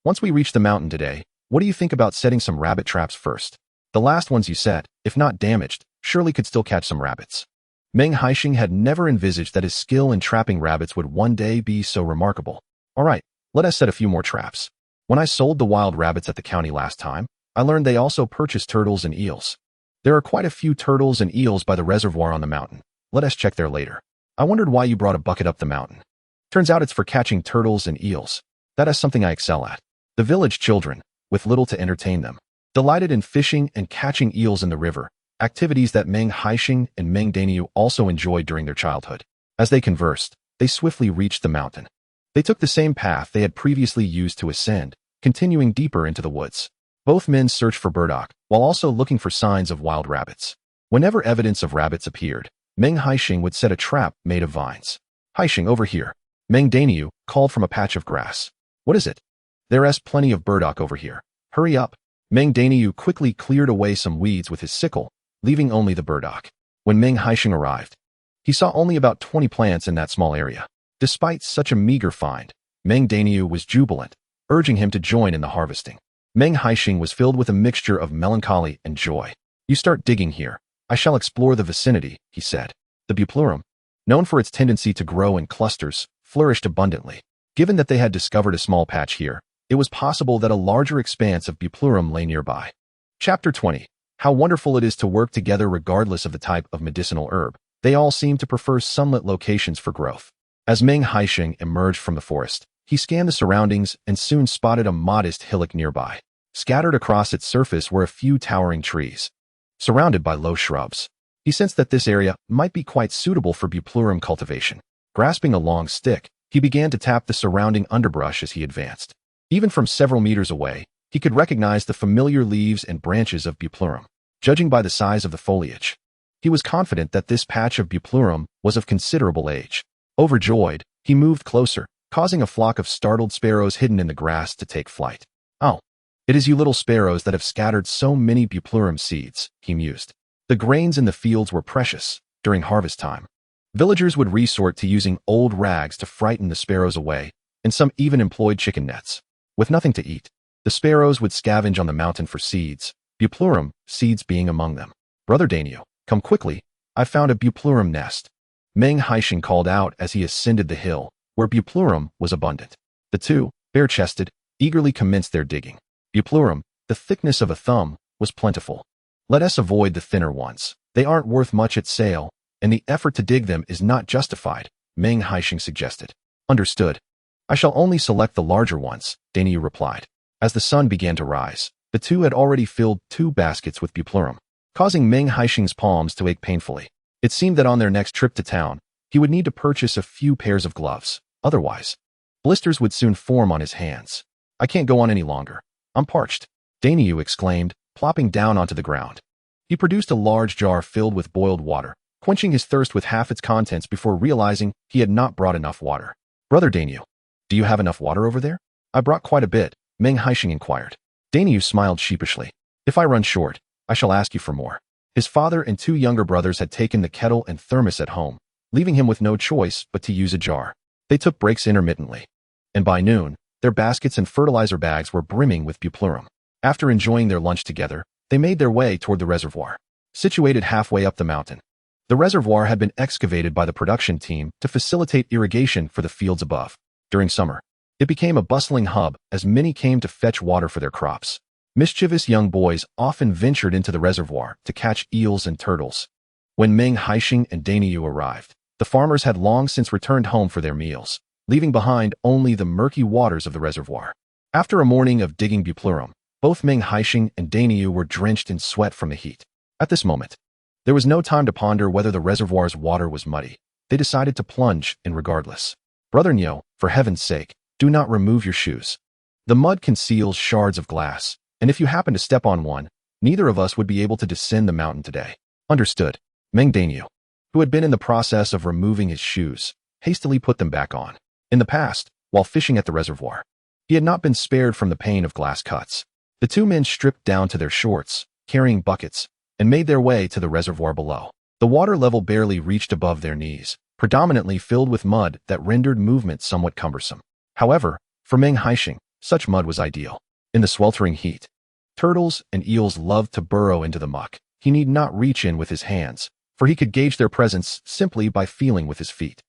once we reach the mountain today, what do you think about setting some rabbit traps first? The last ones you set, if not damaged, surely could still catch some rabbits. Meng Haisheng had never envisaged that his skill in trapping rabbits would one day be so remarkable. All right, let us set a few more traps. When I sold the wild rabbits at the county last time, I learned they also purchased turtles and eels. There are quite a few turtles and eels by the reservoir on the mountain. Let us check there later. I wondered why you brought a bucket up the mountain. Turns out it's for catching turtles and eels. That is something I excel at. The village children, with little to entertain them, delighted in fishing and catching eels in the river, activities that Meng Haisheng and Meng Daniel also enjoyed during their childhood. As they conversed, they swiftly reached the mountain. They took the same path they had previously used to ascend, continuing deeper into the woods. Both men searched for burdock, while also looking for signs of wild rabbits. Whenever evidence of rabbits appeared, Meng Haisheng would set a trap made of vines. Haisheng, over here. Meng Haisheng called from a patch of grass. What is it? There's plenty of burdock over here. Hurry up. Meng Haisheng quickly cleared away some weeds with his sickle, leaving only the burdock. When Meng Haisheng arrived, he saw only about 20 plants in that small area. Despite such a meager find, Meng Haisheng was jubilant, urging him to join in the harvesting. Meng Haisheng was filled with a mixture of melancholy and joy. You start digging here. I shall explore the vicinity, he said. The buplurum, known for its tendency to grow in clusters, flourished abundantly. Given that they had discovered a small patch here, it was possible that a larger expanse of buplurum lay nearby. Chapter 20. How wonderful it is to work together regardless of the type of medicinal herb. They all seem to prefer sunlit locations for growth. As Meng Haisheng emerged from the forest, he scanned the surroundings and soon spotted a modest hillock nearby. Scattered across its surface were a few towering trees, surrounded by low shrubs. He sensed that this area might be quite suitable for buplurum cultivation. Grasping a long stick, he began to tap the surrounding underbrush as he advanced. Even from several meters away, he could recognize the familiar leaves and branches of buplurum. Judging by the size of the foliage, he was confident that this patch of buplurum was of considerable age. Overjoyed, he moved closer, causing a flock of startled sparrows hidden in the grass to take flight. Oh, it is you little sparrows that have scattered so many buplurum seeds, he mused. The grains in the fields were precious. During harvest time, villagers would resort to using old rags to frighten the sparrows away, and some even employed chicken nets. With nothing to eat, the sparrows would scavenge on the mountain for seeds, buplurum seeds being among them. Brother Daniel, come quickly, I found a buplurum nest. Meng Haisheng called out as he ascended the hill, where buplurum was abundant. The two, bare-chested, eagerly commenced their digging. Buplurum, the thickness of a thumb, was plentiful. Let us avoid the thinner ones. They aren't worth much at sale, and the effort to dig them is not justified, Meng Haisheng suggested. Understood. I shall only select the larger ones, Daniel replied. As the sun began to rise, the two had already filled 2 baskets with buplurum, causing Meng Haisheng's palms to ache painfully. It seemed that on their next trip to town, he would need to purchase a few pairs of gloves. Otherwise, blisters would soon form on his hands. I can't go on any longer. I'm parched, Daniel exclaimed, plopping down onto the ground. He produced a large jar filled with boiled water, quenching his thirst with half its contents before realizing he had not brought enough water. Brother Daniel, do you have enough water over there? I brought quite a bit, Meng Haisheng inquired. Daniel smiled sheepishly. If I run short, I shall ask you for more. His father and 2 younger brothers had taken the kettle and thermos at home, leaving him with no choice but to use a jar. They took breaks intermittently, and by noon, their baskets and fertilizer bags were brimming with buplurum. After enjoying their lunch together, they made their way toward the reservoir. Situated halfway up the mountain, the reservoir had been excavated by the production team to facilitate irrigation for the fields above. During summer, it became a bustling hub as many came to fetch water for their crops. Mischievous young boys often ventured into the reservoir to catch eels and turtles. When Meng Haisheng and Daniel arrived, the farmers had long since returned home for their meals, leaving behind only the murky waters of the reservoir. After a morning of digging buplurum, both Meng Haisheng and Daniel were drenched in sweat from the heat. At this moment, there was no time to ponder whether the reservoir's water was muddy. They decided to plunge in regardless. Brother Nyo, for heaven's sake, do not remove your shoes. The mud conceals shards of glass, and if you happen to step on one, neither of us would be able to descend the mountain today. Understood. Meng Daniel, who had been in the process of removing his shoes, hastily put them back on. In the past, while fishing at the reservoir, he had not been spared from the pain of glass cuts. The 2 men stripped down to their shorts, carrying buckets, and made their way to the reservoir below. The water level barely reached above their knees, predominantly filled with mud that rendered movement somewhat cumbersome. However, for Meng Haisheng, such mud was ideal. In the sweltering heat, turtles and eels loved to burrow into the muck. He need not reach in with his hands, for he could gauge their presence simply by feeling with his feet.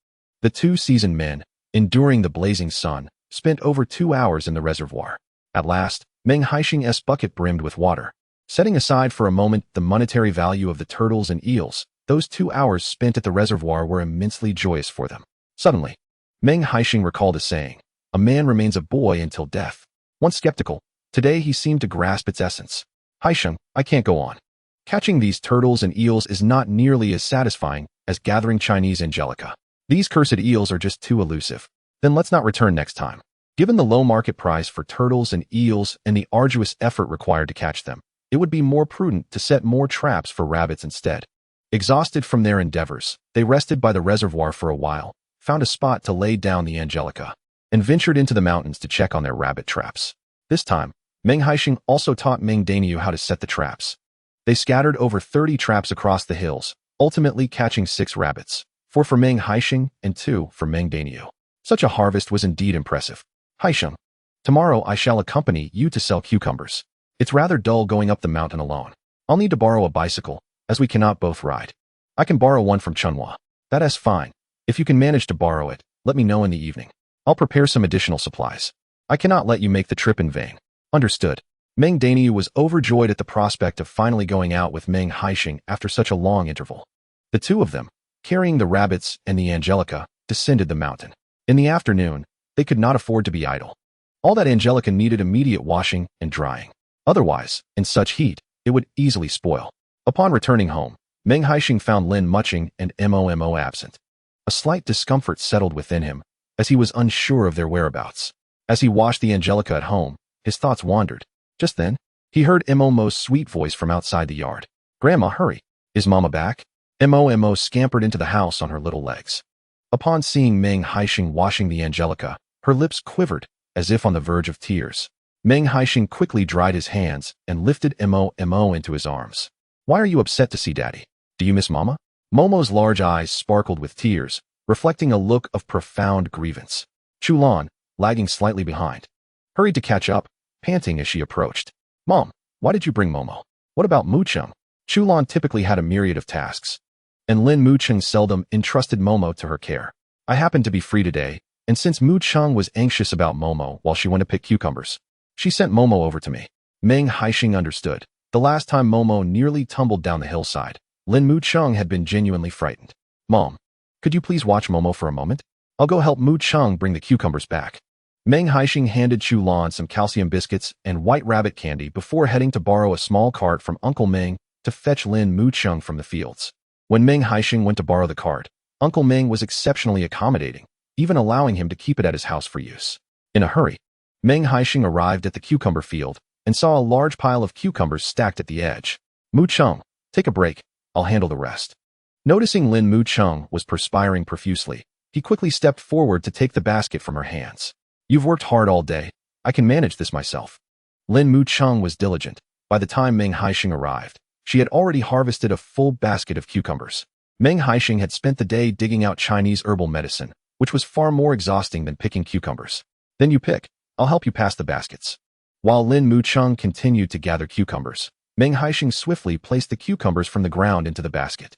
The 2 seasoned men, enduring the blazing sun, spent over 2 hours in the reservoir. At last, Meng Haisheng's bucket brimmed with water. Setting aside for a moment the monetary value of the turtles and eels, those 2 hours spent at the reservoir were immensely joyous for them. Suddenly, Meng Haisheng recalled a saying, "A man remains a boy until death." Once skeptical, today he seemed to grasp its essence. Haisheng, I can't go on. Catching these turtles and eels is not nearly as satisfying as gathering Chinese angelica. These cursed eels are just too elusive. Then let's not return next time. Given the low market price for turtles and eels and the arduous effort required to catch them, it would be more prudent to set more traps for rabbits instead. Exhausted from their endeavors, they rested by the reservoir for a while, found a spot to lay down the Angelica, and ventured into the mountains to check on their rabbit traps. This time, Meng Haisheng also taught Meng Daniu how to set the traps. They scattered over 30 traps across the hills, ultimately catching 6 rabbits, 4 for Meng Haisheng and 2 for Meng Daniu. Such a harvest was indeed impressive. Haisheng, tomorrow I shall accompany you to sell cucumbers. It's rather dull going up the mountain alone. I'll need to borrow a bicycle, as we cannot both ride. I can borrow one from Chunhua. That's fine. If you can manage to borrow it, let me know in the evening. I'll prepare some additional supplies. I cannot let you make the trip in vain. Understood. Meng Daniu was overjoyed at the prospect of finally going out with Meng Haisheng after such a long interval. The two of them, carrying the rabbits and the Angelica, descended the mountain. In the afternoon, they could not afford to be idle. All that Angelica needed immediate washing and drying. Otherwise, in such heat, it would easily spoil. Upon returning home, Meng Haisheng found Lin Mucheng and Momo absent. A slight discomfort settled within him, as he was unsure of their whereabouts. As he washed the Angelica at home, his thoughts wandered. Just then, he heard Momo's sweet voice from outside the yard. "Grandma, hurry. Is Mama back?" Momo scampered into the house on her little legs. Upon seeing Meng Haisheng washing the Angelica, her lips quivered, as if on the verge of tears. Meng Haisheng quickly dried his hands and lifted Momo into his arms. "Why are you upset to see Daddy? Do you miss Mama?" Momo's large eyes sparkled with tears, reflecting a look of profound grievance. Chulan, lagging slightly behind, hurried to catch up, panting as she approached. "Mom, why did you bring Momo? What about Mucheng?" Chulan typically had a myriad of tasks, and Lin Mucheng seldom entrusted Momo to her care. "I happened to be free today, and since Mucheng was anxious about Momo while she went to pick cucumbers, she sent Momo over to me." Meng Haisheng understood. The last time Momo nearly tumbled down the hillside, Lin Mucheng had been genuinely frightened. "Mom, could you please watch Momo for a moment? I'll go help Mucheng bring the cucumbers back." Meng Haisheng handed Chulan some calcium biscuits and white rabbit candy before heading to borrow a small cart from Uncle Meng to fetch Lin Mucheng from the fields. When Meng Haisheng went to borrow the cart, Uncle Meng was exceptionally accommodating, even allowing him to keep it at his house for use. In a hurry, Meng Haisheng arrived at the cucumber field and saw a large pile of cucumbers stacked at the edge. "Mucheng, take a break. I'll handle the rest." Noticing Lin Mucheng was perspiring profusely, he quickly stepped forward to take the basket from her hands. "You've worked hard all day. I can manage this myself." Lin Mucheng was diligent. By the time Meng Haisheng arrived, she had already harvested a full basket of cucumbers. Meng Haisheng had spent the day digging out Chinese herbal medicine, which was far more exhausting than picking cucumbers. "Then you pick. I'll help you pass the baskets." While Lin Mucheng continued to gather cucumbers, Meng Haisheng swiftly placed the cucumbers from the ground into the basket.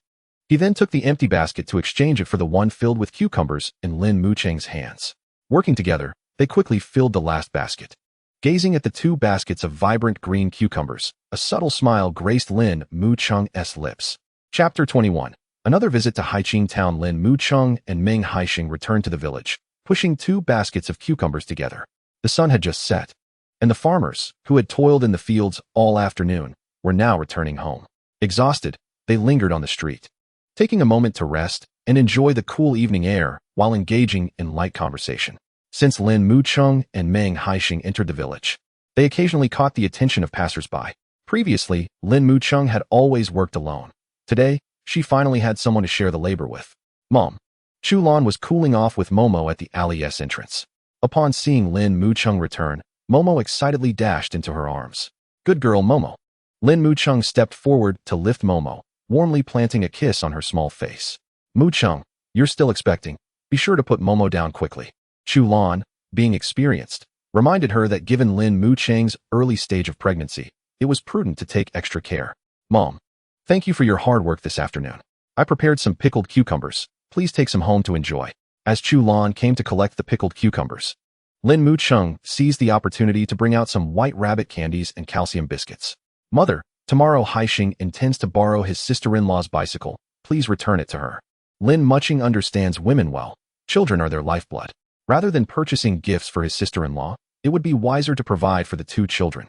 He then took the empty basket to exchange it for the one filled with cucumbers in Lin Mucheng's hands. Working together, they quickly filled the last basket. Gazing at the 2 baskets of vibrant green cucumbers, a subtle smile graced Lin Mucheng's lips. Chapter 21. Another visit to Haiqing town. Lin Mucheng and Meng Haisheng returned to the village, pushing 2 baskets of cucumbers together. The sun had just set, and the farmers, who had toiled in the fields all afternoon, were now returning home. Exhausted, they lingered on the street, taking a moment to rest and enjoy the cool evening air while engaging in light conversation. Since Lin Mucheng and Meng Haisheng entered the village, they occasionally caught the attention of passers-by. Previously, Lin Mucheng had always worked alone. Today, she finally had someone to share the labor with. "Mom." Chulan was cooling off with Momo at the alley's entrance. Upon seeing Lin Mucheng return, Momo excitedly dashed into her arms. "Good girl, Momo." Lin Mucheng stepped forward to lift Momo, warmly planting a kiss on her small face. "Mucheng, you're still expecting. Be sure to put Momo down quickly." Chulan, being experienced, reminded her that given Lin Mucheng's early stage of pregnancy, it was prudent to take extra care. "Mom, thank you for your hard work this afternoon. I prepared some pickled cucumbers. Please take some home to enjoy." As Chulan came to collect the pickled cucumbers, Lin Mucheng seized the opportunity to bring out some white rabbit candies and calcium biscuits. "Mother, tomorrow Haisheng intends to borrow his sister-in-law's bicycle. Please return it to her." Lin Mucheng understands women well. Children are their lifeblood. Rather than purchasing gifts for his sister-in-law, it would be wiser to provide for the 2 children,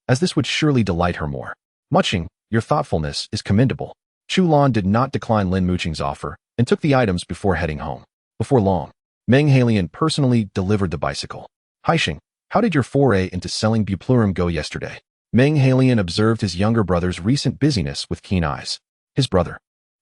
as this would surely delight her more. "Mucheng, your thoughtfulness is commendable." Chulan did not decline Lin Mucheng's offer and took the items before heading home. Before long, Meng Haisheng personally delivered the bicycle. "Haisheng, how did your foray into selling buplurum go yesterday?" Meng Haisheng observed his younger brother's recent busyness with keen eyes. His brother,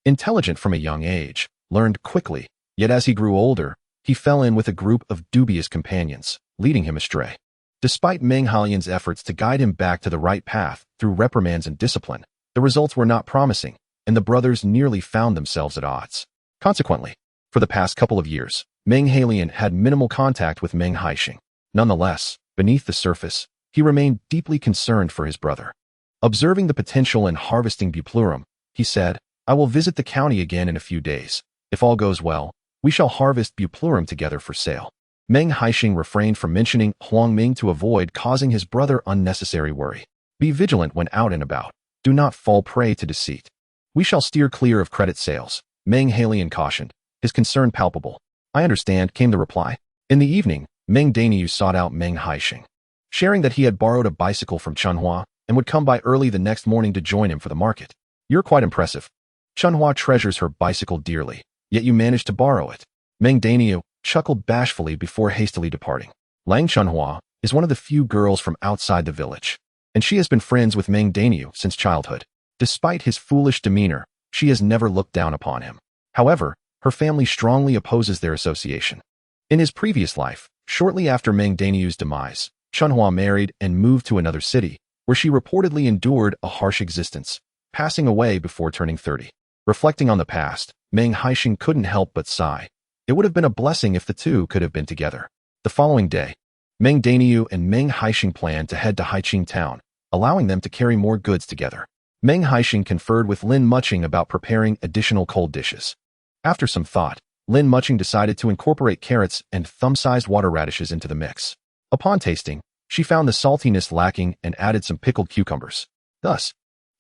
intelligent from a young age, learned quickly, yet as he grew older, he fell in with a group of dubious companions, leading him astray. Despite Meng Haisheng's efforts to guide him back to the right path through reprimands and discipline, the results were not promising, and the brothers nearly found themselves at odds. Consequently, for the past couple of years, Meng Haisheng had minimal contact with Meng Haisheng. Nonetheless, beneath the surface, he remained deeply concerned for his brother. Observing the potential in harvesting buplurum, he said, "I will visit the county again in a few days. If all goes well, we shall harvest buplurum together for sale." Meng Haisheng refrained from mentioning Huangming to avoid causing his brother unnecessary worry. Be vigilant when out and about. Do not fall prey to deceit. We shall steer clear of credit sales, Meng Haisheng cautioned, his concern palpable. I understand, came the reply. In the evening, Meng Daniu sought out Meng Haisheng, sharing that he had borrowed a bicycle from Chunhua and would come by early the next morning to join him for the market. You're quite impressive. Chunhua treasures her bicycle dearly, yet you managed to borrow it. Meng Daniu chuckled bashfully before hastily departing. Lang Chunhua is one of the few girls from outside the village, and she has been friends with Meng Daniu since childhood. Despite his foolish demeanor, she has never looked down upon him. However, her family strongly opposes their association. In his previous life, shortly after Meng Daniu's demise, Chunhua married and moved to another city, where she reportedly endured a harsh existence, passing away before turning 30. Reflecting on the past, Meng Haisheng couldn't help but sigh. It would have been a blessing if the two could have been together. The following day, Meng Daniu and Meng Haisheng planned to head to Haiqing town, allowing them to carry more goods together. Meng Haisheng conferred with Lin Mucheng about preparing additional cold dishes. After some thought, Lin Mucheng decided to incorporate carrots and thumb-sized water radishes into the mix. Upon tasting, she found the saltiness lacking and added some pickled cucumbers. Thus,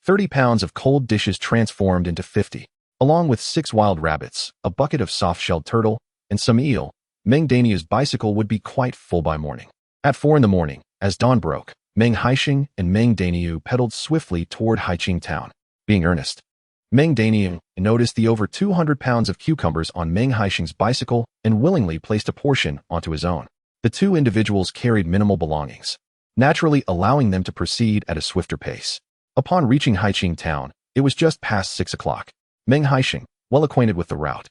30 pounds of cold dishes transformed into 50. Along with 6 wild rabbits, a bucket of soft-shelled turtle, and some eel, Meng Daniu's bicycle would be quite full by morning. At 4 in the morning, as dawn broke, Meng Haisheng and Meng Daniu pedaled swiftly toward Haiqing town. Being earnest, Meng Daniu noticed the over 200 pounds of cucumbers on Meng Haisheng's bicycle and willingly placed a portion onto his own. The two individuals carried minimal belongings, naturally allowing them to proceed at a swifter pace. Upon reaching Haiqing town, it was just past 6 o'clock. Meng Haisheng, well acquainted with the route,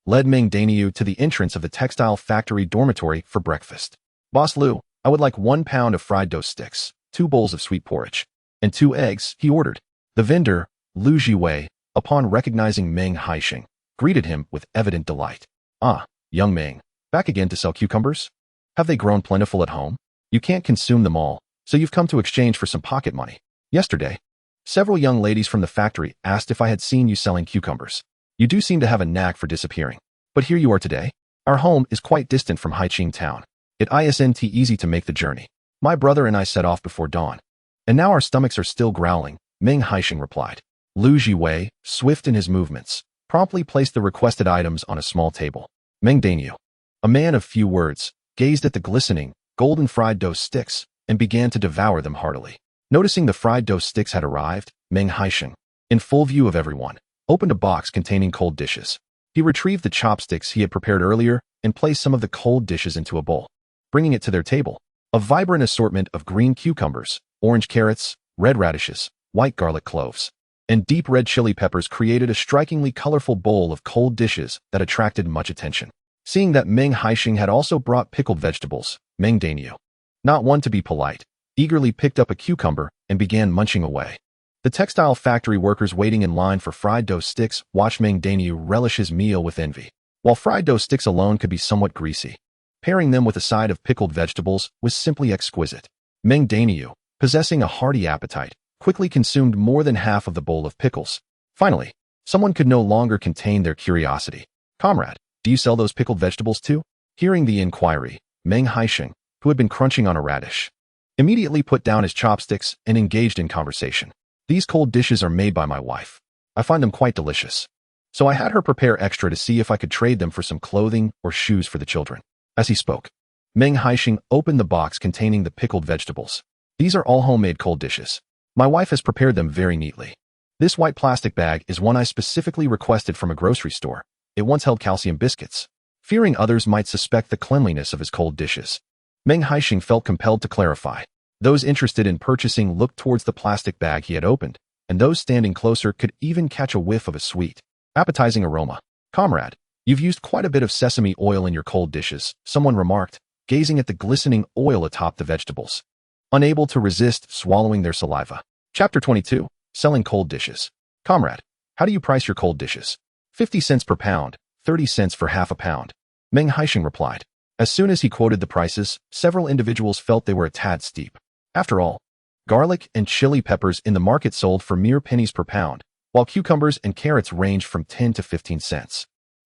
led Meng Daniu to the entrance of the textile factory dormitory for breakfast. Boss Liu, I would like 1 pound of fried dough sticks, 2 bowls of sweet porridge, and 2 eggs, he ordered. The vendor, Lu Jiwei, upon recognizing Meng Haisheng, greeted him with evident delight. Ah, young Meng, back again to sell cucumbers? Have they grown plentiful at home? You can't consume them all, so you've come to exchange for some pocket money. Yesterday, several young ladies from the factory asked if I had seen you selling cucumbers. You do seem to have a knack for disappearing. But here you are today. Our home is quite distant from Haiqing town. It isn't easy to make the journey. My brother and I set off before dawn. And now our stomachs are still growling, Meng Haisheng replied. Lu Jiwei, swift in his movements, promptly placed the requested items on a small table. Meng Daniu, a man of few words, gazed at the glistening, golden fried dough sticks and began to devour them heartily. Noticing the fried dough sticks had arrived, Meng Haisheng, in full view of everyone, opened a box containing cold dishes. He retrieved the chopsticks he had prepared earlier and placed some of the cold dishes into a bowl. Bringing it to their table, a vibrant assortment of green cucumbers, orange carrots, red radishes, white garlic cloves, and deep red chili peppers created a strikingly colorful bowl of cold dishes that attracted much attention. Seeing that Meng Haisheng had also brought pickled vegetables, Meng Daniu, not one to be polite, eagerly picked up a cucumber and began munching away. The textile factory workers waiting in line for fried dough sticks watched Meng Daniu relish his meal with envy. While fried dough sticks alone could be somewhat greasy, pairing them with a side of pickled vegetables was simply exquisite. Meng Daniu, possessing a hearty appetite, quickly consumed more than half of the bowl of pickles. Finally, someone could no longer contain their curiosity. Comrade, do you sell those pickled vegetables too? Hearing the inquiry, Meng Haisheng, who had been crunching on a radish, immediately put down his chopsticks and engaged in conversation. These cold dishes are made by my wife. I find them quite delicious. So I had her prepare extra to see if I could trade them for some clothing or shoes for the children. As he spoke, Meng Haisheng opened the box containing the pickled vegetables. These are all homemade cold dishes. My wife has prepared them very neatly. This white plastic bag is one I specifically requested from a grocery store. It once held calcium biscuits. Fearing others might suspect the cleanliness of his cold dishes, Meng Haisheng felt compelled to clarify. Those interested in purchasing looked towards the plastic bag he had opened, and those standing closer could even catch a whiff of a sweet, appetizing aroma. Comrade, You've used quite a bit of sesame oil in your cold dishes, someone remarked, gazing at the glistening oil atop the vegetables, unable to resist swallowing their saliva. Chapter 22. Selling cold dishes. Comrade, how do you price your cold dishes? 50 cents per pound, 30 cents for half a pound. Meng Haisheng replied. As soon as he quoted the prices, several individuals felt they were a tad steep. After all, garlic and chili peppers in the market sold for mere pennies per pound, while cucumbers and carrots ranged from 10 to 15 cents.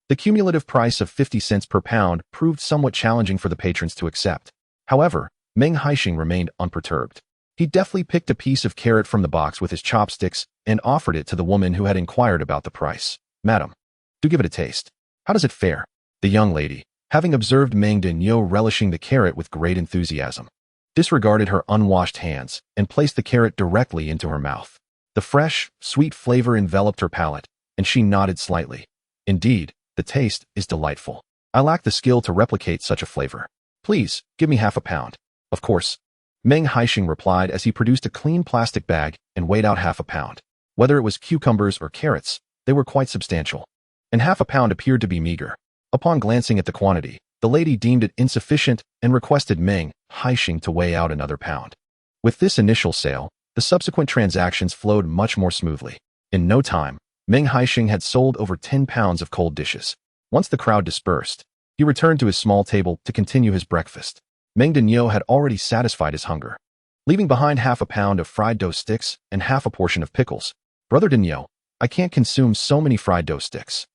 The cumulative price of 50 cents per pound proved somewhat challenging for the patrons to accept. However, Meng Haisheng remained unperturbed. He deftly picked a piece of carrot from the box with his chopsticks and offered it to the woman who had inquired about the price. Madam, do give it a taste. How does it fare? The young lady, having observed Meng Haisheng relishing the carrot with great enthusiasm, disregarded her unwashed hands and placed the carrot directly into her mouth. The fresh, sweet flavor enveloped her palate, and she nodded slightly. Indeed, the taste is delightful. I lack the skill to replicate such a flavor. Please, give me half a pound. Of course. Meng Haisheng replied as he produced a clean plastic bag and weighed out half a pound. Whether it was cucumbers or carrots, they were quite substantial, and half a pound appeared to be meager. Upon glancing at the quantity, the lady deemed it insufficient and requested Meng Haisheng to weigh out another pound. With this initial sale, the subsequent transactions flowed much more smoothly. In no time, Meng Haisheng had sold over 10 pounds of cold dishes. Once the crowd dispersed, he returned to his small table to continue his breakfast. Meng Haisheng had already satisfied his hunger, leaving behind half a pound of fried dough sticks and half a portion of pickles. Brother Haisheng, I can't consume so many fried dough sticks.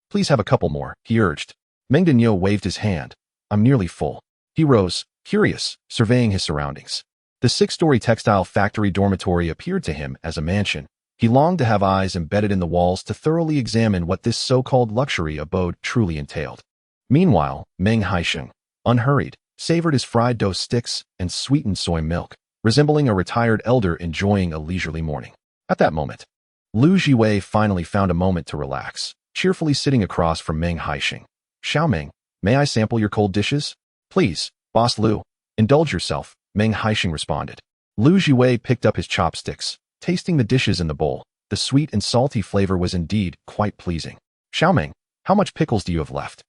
Please have a couple more, he urged. Meng Haisheng waved his hand. I'm nearly full. He rose, curious, surveying his surroundings. The 6-story textile factory dormitory appeared to him as a mansion. He longed to have eyes embedded in the walls to thoroughly examine what this so-called luxury abode truly entailed. Meanwhile, Meng Haisheng, unhurried, savored his fried dough sticks and sweetened soy milk, resembling a retired elder enjoying a leisurely morning. At that moment, Lu Jiwei finally found a moment to relax, cheerfully sitting across from Meng Haisheng. Xiao Meng, may I sample your cold dishes? Please, Boss Lu. Indulge yourself, Meng Haisheng responded. Lu Jiwei picked up his chopsticks, tasting the dishes in the bowl. The sweet and salty flavor was indeed quite pleasing. Xiao Meng, how much pickles do you have left?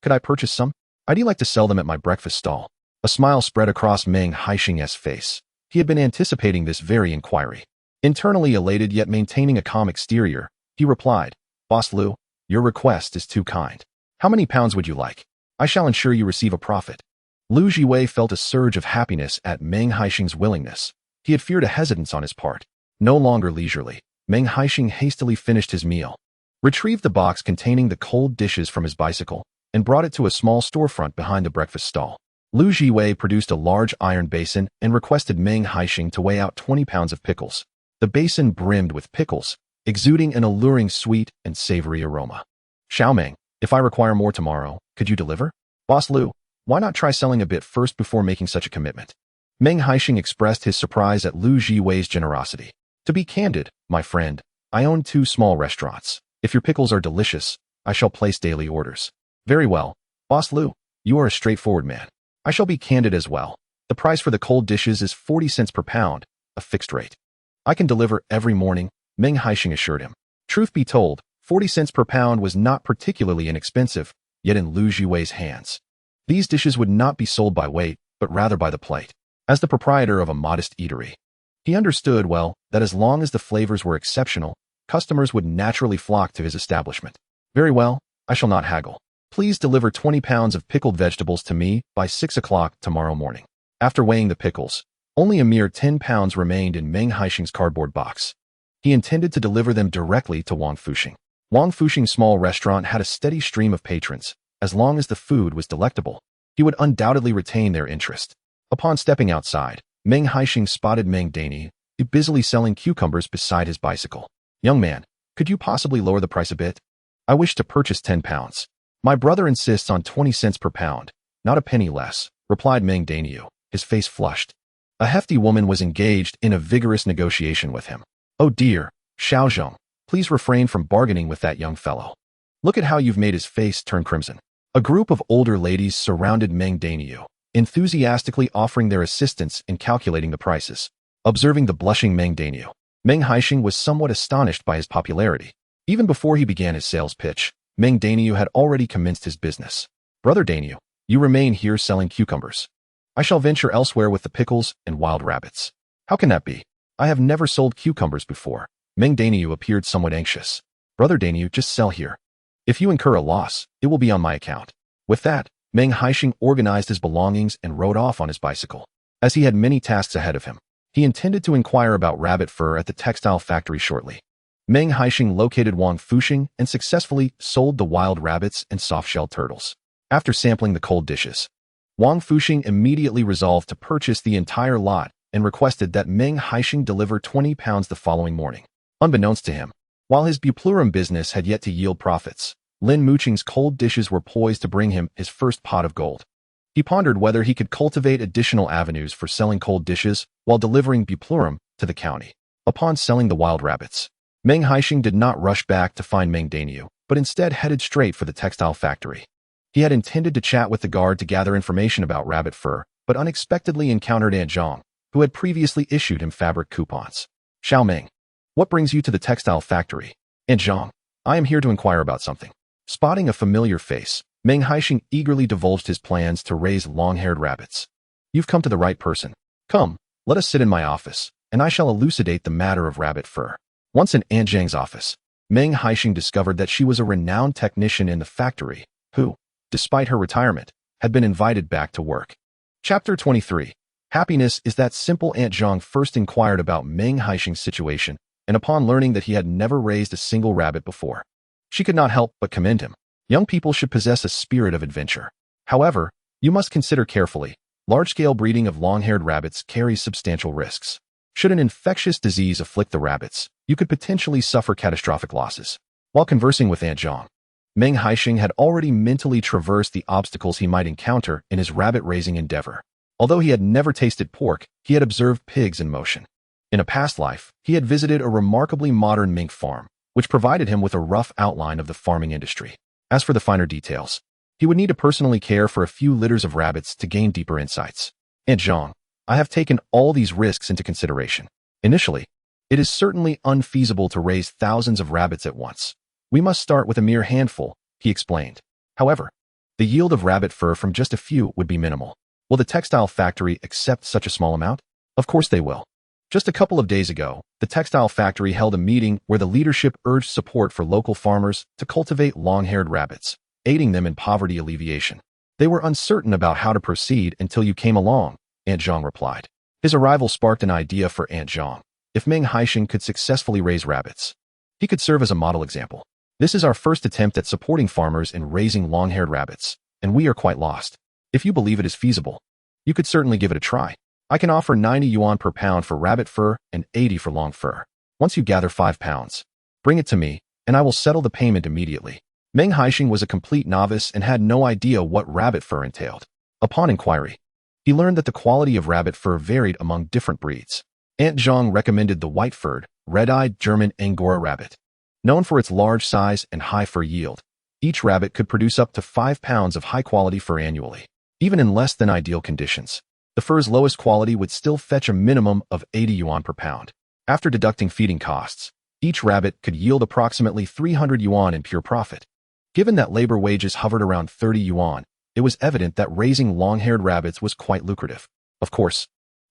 Could I purchase some? I'd like to sell them at my breakfast stall. A smile spread across Meng Haisheng's face. He had been anticipating this very inquiry. Internally elated yet maintaining a calm exterior, he replied, Boss Lu, your request is too kind. How many pounds would you like? I shall ensure you receive a profit. Lu Jiwei felt a surge of happiness at Meng Haisheng's willingness. He had feared a hesitance on his part. No longer leisurely, Meng Haisheng hastily finished his meal, retrieved the box containing the cold dishes from his bicycle, and brought it to a small storefront behind the breakfast stall. Lu Jiwei produced a large iron basin and requested Meng Haisheng to weigh out 20 pounds of pickles. The basin brimmed with pickles, exuding an alluring sweet and savory aroma. Xiao Meng, if I require more tomorrow, could you deliver? Boss Lu, why not try selling a bit first before making such a commitment? Meng Haisheng expressed his surprise at Lu Jiwei's generosity. To be candid, my friend, I own 2 small restaurants. If your pickles are delicious, I shall place daily orders. Very well, Boss Lu, you are a straightforward man. I shall be candid as well. The price for the cold dishes is 40 cents per pound, a fixed rate. I can deliver every morning, Meng Haisheng assured him. Truth be told, 40 cents per pound was not particularly inexpensive, yet in Lu Jiwei's hands, these dishes would not be sold by weight, but rather by the plate. As the proprietor of a modest eatery, he understood well that as long as the flavors were exceptional, customers would naturally flock to his establishment. Very well, I shall not haggle. Please deliver 20 pounds of pickled vegetables to me by 6 o'clock tomorrow morning. After weighing the pickles, only a mere 10 pounds remained in Meng Haisheng's cardboard box. He intended to deliver them directly to Wang Fuxing. Wang Fuxing's small restaurant had a steady stream of patrons. As long as the food was delectable, he would undoubtedly retain their interest. Upon stepping outside, Meng Haisheng spotted Meng Haisheng busily selling cucumbers beside his bicycle. Young man, could you possibly lower the price a bit? I wish to purchase 10 pounds. My brother insists on 20 cents per pound, not a penny less, replied Meng Haisheng, his face flushed. A hefty woman was engaged in a vigorous negotiation with him. Oh dear, Xiaozhong, please refrain from bargaining with that young fellow. Look at how you've made his face turn crimson. A group of older ladies surrounded Meng Haisheng, enthusiastically offering their assistance in calculating the prices. Observing the blushing Meng Haisheng was somewhat astonished by his popularity. Even before he began his sales pitch, Meng Haisheng had already commenced his business. "Brother Haisheng, you remain here selling cucumbers. I shall venture elsewhere with the pickles and wild rabbits." "How can that be? I have never sold cucumbers before." Meng Haisheng appeared somewhat anxious. "Brother Haisheng, just sell here. If you incur a loss, it will be on my account." With that, Meng Haisheng organized his belongings and rode off on his bicycle. As he had many tasks ahead of him, he intended to inquire about rabbit fur at the textile factory shortly. Meng Haisheng located Wang Fuxing and successfully sold the wild rabbits and soft-shelled turtles. After sampling the cold dishes, Wang Fuxing immediately resolved to purchase the entire lot and requested that Meng Haisheng deliver 20 pounds the following morning. Unbeknownst to him, while his buplurum business had yet to yield profits, Lin Mucheng's cold dishes were poised to bring him his first pot of gold. He pondered whether he could cultivate additional avenues for selling cold dishes while delivering buplurum to the county. Upon selling the wild rabbits, Meng Haisheng did not rush back to find Meng Haisheng, but instead headed straight for the textile factory. He had intended to chat with the guard to gather information about rabbit fur, but unexpectedly encountered Aunt Zhang, who had previously issued him fabric coupons. "Xiao Meng, what brings you to the textile factory?" "Aunt Zhang, I am here to inquire about something." Spotting a familiar face, Meng Haisheng eagerly divulged his plans to raise long-haired rabbits. "You've come to the right person. Come, let us sit in my office, and I shall elucidate the matter of rabbit fur." Once in Aunt Zhang's office, Meng Haisheng discovered that she was a renowned technician in the factory, who, despite her retirement, had been invited back to work. Chapter 23. Happiness is that simple. Aunt Zhang first inquired about Meng Haisheng's situation, and upon learning that he had never raised a single rabbit before, she could not help but commend him. Young people should possess a spirit of adventure. However, you must consider carefully, large-scale breeding of long-haired rabbits carries substantial risks. Should an infectious disease afflict the rabbits, you could potentially suffer catastrophic losses. While conversing with Aunt Zhang, Meng Haisheng had already mentally traversed the obstacles he might encounter in his rabbit-raising endeavor. Although he had never tasted pork, he had observed pigs in motion. In a past life, he had visited a remarkably modern mink farm, which provided him with a rough outline of the farming industry. As for the finer details, he would need to personally care for a few litters of rabbits to gain deeper insights. "Aunt Zhang, I have taken all these risks into consideration. Initially, it is certainly unfeasible to raise thousands of rabbits at once. We must start with a mere handful," he explained. "However, the yield of rabbit fur from just a few would be minimal. Will the textile factory accept such a small amount?" "Of course they will." Just a couple of days ago, the textile factory held a meeting where the leadership urged support for local farmers to cultivate long-haired rabbits, aiding them in poverty alleviation. "They were uncertain about how to proceed until you came along," Aunt Zhang replied. His arrival sparked an idea for Aunt Zhang. If Meng Haisheng could successfully raise rabbits, he could serve as a model example. "This is our first attempt at supporting farmers in raising long-haired rabbits, and we are quite lost. If you believe it is feasible, you could certainly give it a try. I can offer 90 yuan per pound for rabbit fur and 80 for long fur. Once you gather 5 pounds, bring it to me, and I will settle the payment immediately." Meng Haisheng was a complete novice and had no idea what rabbit fur entailed. Upon inquiry, he learned that the quality of rabbit fur varied among different breeds. Aunt Zhang recommended the white-furred, red-eyed German Angora rabbit. Known for its large size and high fur yield, each rabbit could produce up to 5 pounds of high-quality fur annually, even in less than ideal conditions. The fur's lowest quality would still fetch a minimum of 80 yuan per pound. After deducting feeding costs, each rabbit could yield approximately 300 yuan in pure profit. Given that labor wages hovered around 30 yuan, it was evident that raising long-haired rabbits was quite lucrative. Of course,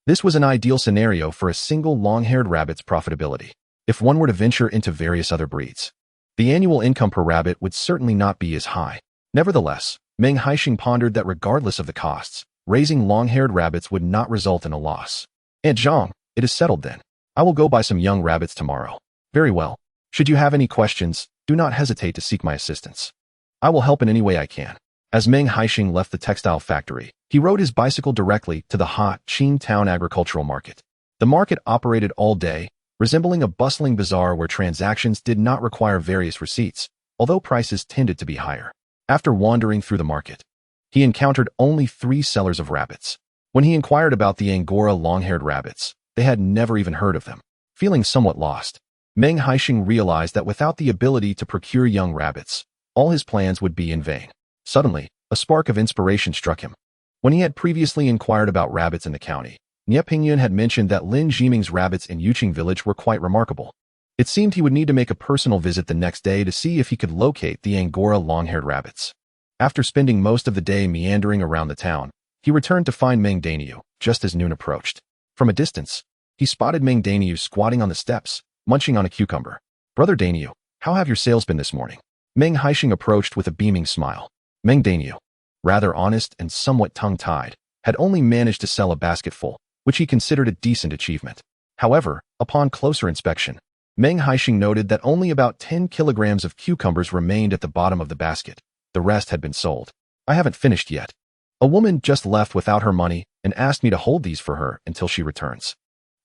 this was an ideal scenario for a single long-haired rabbit's profitability. If one were to venture into various other breeds, the annual income per rabbit would certainly not be as high. Nevertheless, Meng Haisheng pondered that regardless of the costs, raising long-haired rabbits would not result in a loss. "Aunt Zhang, it is settled then. I will go buy some young rabbits tomorrow." "Very well. Should you have any questions, do not hesitate to seek my assistance. I will help in any way I can." As Meng Haisheng left the textile factory, he rode his bicycle directly to the Ha Qing Town Agricultural Market. The market operated all day, resembling a bustling bazaar where transactions did not require various receipts, although prices tended to be higher. After wandering through the market, he encountered only 3 sellers of rabbits. When he inquired about the Angora long-haired rabbits, they had never even heard of them. Feeling somewhat lost, Meng Haisheng realized that without the ability to procure young rabbits, all his plans would be in vain. Suddenly, a spark of inspiration struck him. When he had previously inquired about rabbits in the county, Nie Pingyun had mentioned that Lin Mucheng's rabbits in Yuqing village were quite remarkable. It seemed he would need to make a personal visit the next day to see if he could locate the Angora long-haired rabbits. After spending most of the day meandering around the town, he returned to find Meng Haisheng just as noon approached. From a distance, he spotted Meng Haisheng squatting on the steps, munching on a cucumber. "Brother Haisheng, how have your sales been this morning?" Meng Haisheng approached with a beaming smile. Meng Haisheng, rather honest and somewhat tongue-tied, had only managed to sell a basketful, which he considered a decent achievement. However, upon closer inspection, Meng Haisheng noted that only about 10 kilograms of cucumbers remained at the bottom of the basket. The rest had been sold. "I haven't finished yet. A woman just left without her money and asked me to hold these for her until she returns."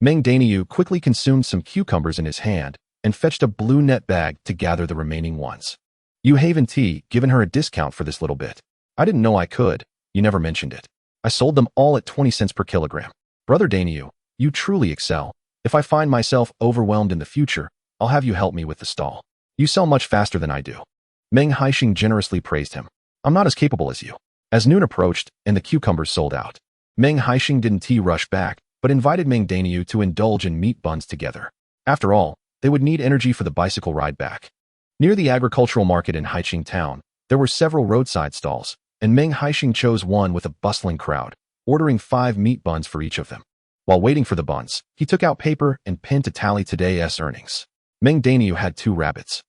Meng Haisheng quickly consumed some cucumbers in his hand and fetched a blue net bag to gather the remaining ones. "You haven't given her a discount for this little bit." "I didn't know I could. You never mentioned it. I sold them all at 20 cents per kilogram." "Brother Haisheng, you truly excel. If I find myself overwhelmed in the future, I'll have you help me with the stall. You sell much faster than I do." Meng Haisheng generously praised him. "I'm not as capable as you." As noon approached and the cucumbers sold out, Meng Haisheng didn't rush back, but invited Meng Haisheng to indulge in meat buns together. After all, they would need energy for the bicycle ride back. Near the agricultural market in Haicheng town, there were several roadside stalls, and Meng Haisheng chose one with a bustling crowd, ordering 5 meat buns for each of them. While waiting for the buns, he took out paper and pen to tally today's earnings. Meng Haisheng had 2 rabbits,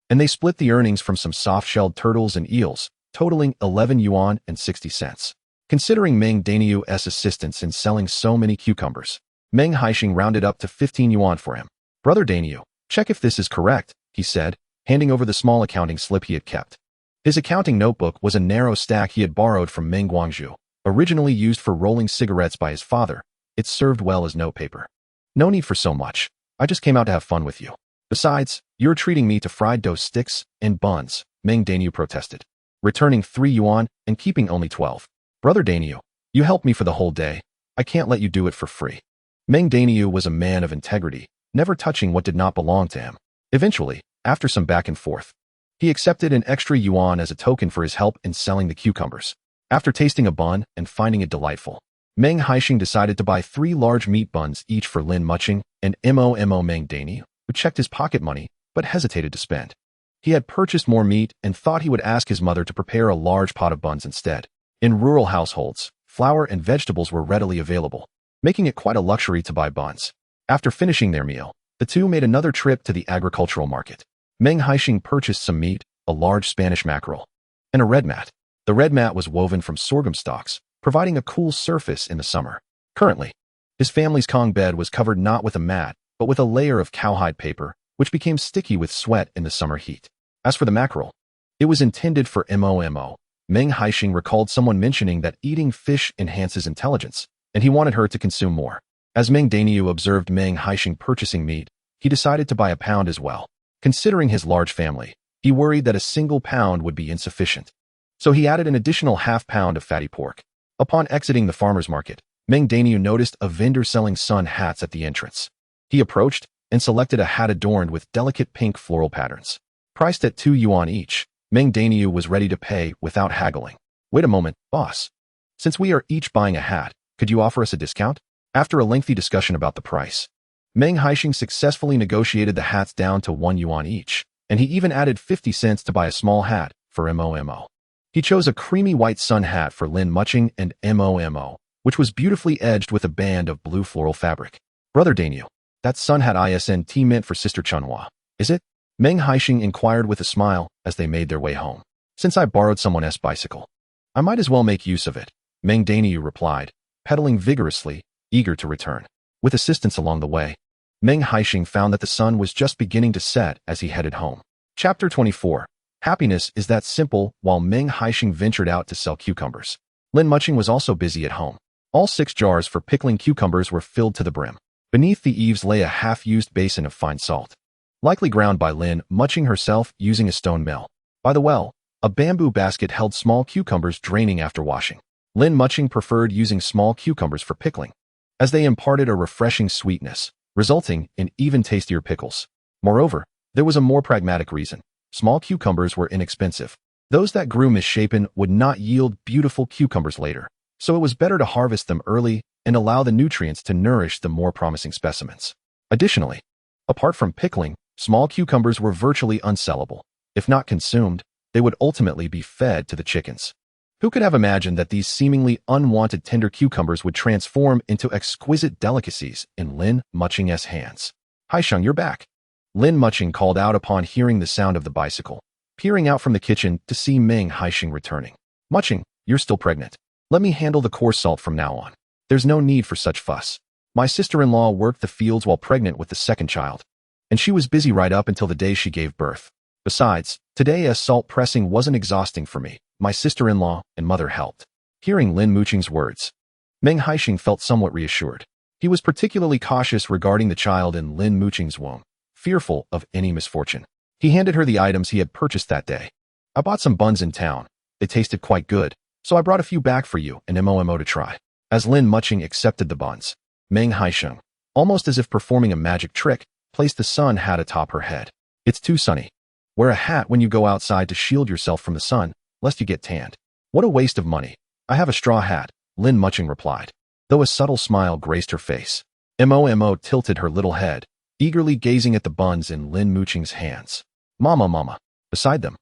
and they split the earnings from some soft-shelled turtles and eels, totaling 11 yuan and 60 cents. Considering Meng Haisheng's assistance in selling so many cucumbers, Meng Haisheng rounded up to 15 yuan for him. "Brother Haisheng, check if this is correct," he said, handing over the small accounting slip he had kept. His accounting notebook was a narrow stack he had borrowed from Meng Guangzhu, originally used for rolling cigarettes by his father. It served well as notepaper. "No need for so much. I just came out to have fun with you. Besides, you're treating me to fried dough sticks and buns," Meng Haisheng protested, returning 3 yuan and keeping only 12. "Brother Haisheng, you helped me for the whole day. I can't let you do it for free." Meng Haisheng was a man of integrity, never touching what did not belong to him. Eventually, after some back and forth, he accepted an extra yuan as a token for his help in selling the cucumbers. After tasting a bun and finding it delightful, Meng Haisheng decided to buy 3 large meat buns each for Lin Mucheng and Momo. Meng Haisheng, who checked his pocket money but hesitated to spend. He had purchased more meat and thought he would ask his mother to prepare a large pot of buns instead. In rural households, flour and vegetables were readily available, making it quite a luxury to buy buns. After finishing their meal, the two made another trip to the agricultural market. Meng Haisheng purchased some meat, a large Spanish mackerel, and a red mat. The red mat was woven from sorghum stalks, providing a cool surface in the summer. Currently, his family's Kong bed was covered not with a mat, but with a layer of cowhide paper, which became sticky with sweat in the summer heat. As for the mackerel, it was intended for Momo. Meng Haisheng recalled someone mentioning that eating fish enhances intelligence, and he wanted her to consume more. As Meng Haisheng observed Meng Haisheng purchasing meat, he decided to buy a pound as well. Considering his large family, he worried that a single pound would be insufficient. So he added an additional half-pound of fatty pork. Upon exiting the farmer's market, Meng Haisheng noticed a vendor selling sun hats at the entrance. He approached and selected a hat adorned with delicate pink floral patterns. Priced at 2 yuan each, Meng Haisheng was ready to pay without haggling. "Wait a moment, boss. Since we are each buying a hat, could you offer us a discount?" After a lengthy discussion about the price, Meng Haisheng successfully negotiated the hats down to 1 yuan each, and he even added 50 cents to buy a small hat for Momo. He chose a creamy white sun hat for Lin Mucheng and Momo, which was beautifully edged with a band of blue floral fabric. "Brother Haisheng, that sun hat isn't meant for Sister Chunhua, is it?" Meng Haisheng inquired with a smile as they made their way home. "Since I borrowed someone's bicycle, I might as well make use of it," Meng Haisheng replied, pedaling vigorously, eager to return. With assistance along the way, Meng Haisheng found that the sun was just beginning to set as he headed home. Chapter 24. Happiness is that simple. While Meng Haisheng ventured out to sell cucumbers, Lin Mucheng was also busy at home. All 6 jars for pickling cucumbers were filled to the brim. Beneath the eaves lay a half-used basin of fine salt, likely ground by Lin Mucheng herself using a stone mill. By the well, a bamboo basket held small cucumbers draining after washing. Lin Mucheng preferred using small cucumbers for pickling, as they imparted a refreshing sweetness, resulting in even tastier pickles. Moreover, there was a more pragmatic reason. Small cucumbers were inexpensive. Those that grew misshapen would not yield beautiful cucumbers later, so it was better to harvest them early and allow the nutrients to nourish the more promising specimens. Additionally, apart from pickling, Small cucumbers were virtually unsellable. If not consumed, they would ultimately be fed to the chickens. Who could have imagined that these seemingly unwanted tender cucumbers would transform into exquisite delicacies in Lin Mucheng's hands? Haisheng, you're back. Lin Mucheng called out upon hearing the sound of the bicycle, peering out from the kitchen to see Meng Haisheng returning. Mucheng, you're still pregnant. Let me handle the coarse salt from now on. There's no need for such fuss. My sister-in-law worked the fields while pregnant with the second child, and she was busy right up until the day she gave birth. Besides, today salt pressing wasn't exhausting for me. My sister-in-law and mother helped. Hearing Lin Mucheng's words, Meng Haisheng felt somewhat reassured. He was particularly cautious regarding the child in Lin Mucheng's womb, fearful of any misfortune. He handed her the items he had purchased that day. I bought some buns in town. They tasted quite good, so I brought a few back for you and Momo to try. As Lin Mucheng accepted the buns, Meng Haisheng, almost as if performing a magic trick, placed the sun hat atop her head. It's too sunny. Wear a hat when you go outside to shield yourself from the sun, lest you get tanned. What a waste of money. I have a straw hat, Lin Mucheng replied, though a subtle smile graced her face. Momo tilted her little head, eagerly gazing at the buns in Lin Mucheng's hands. Mama. Beside them,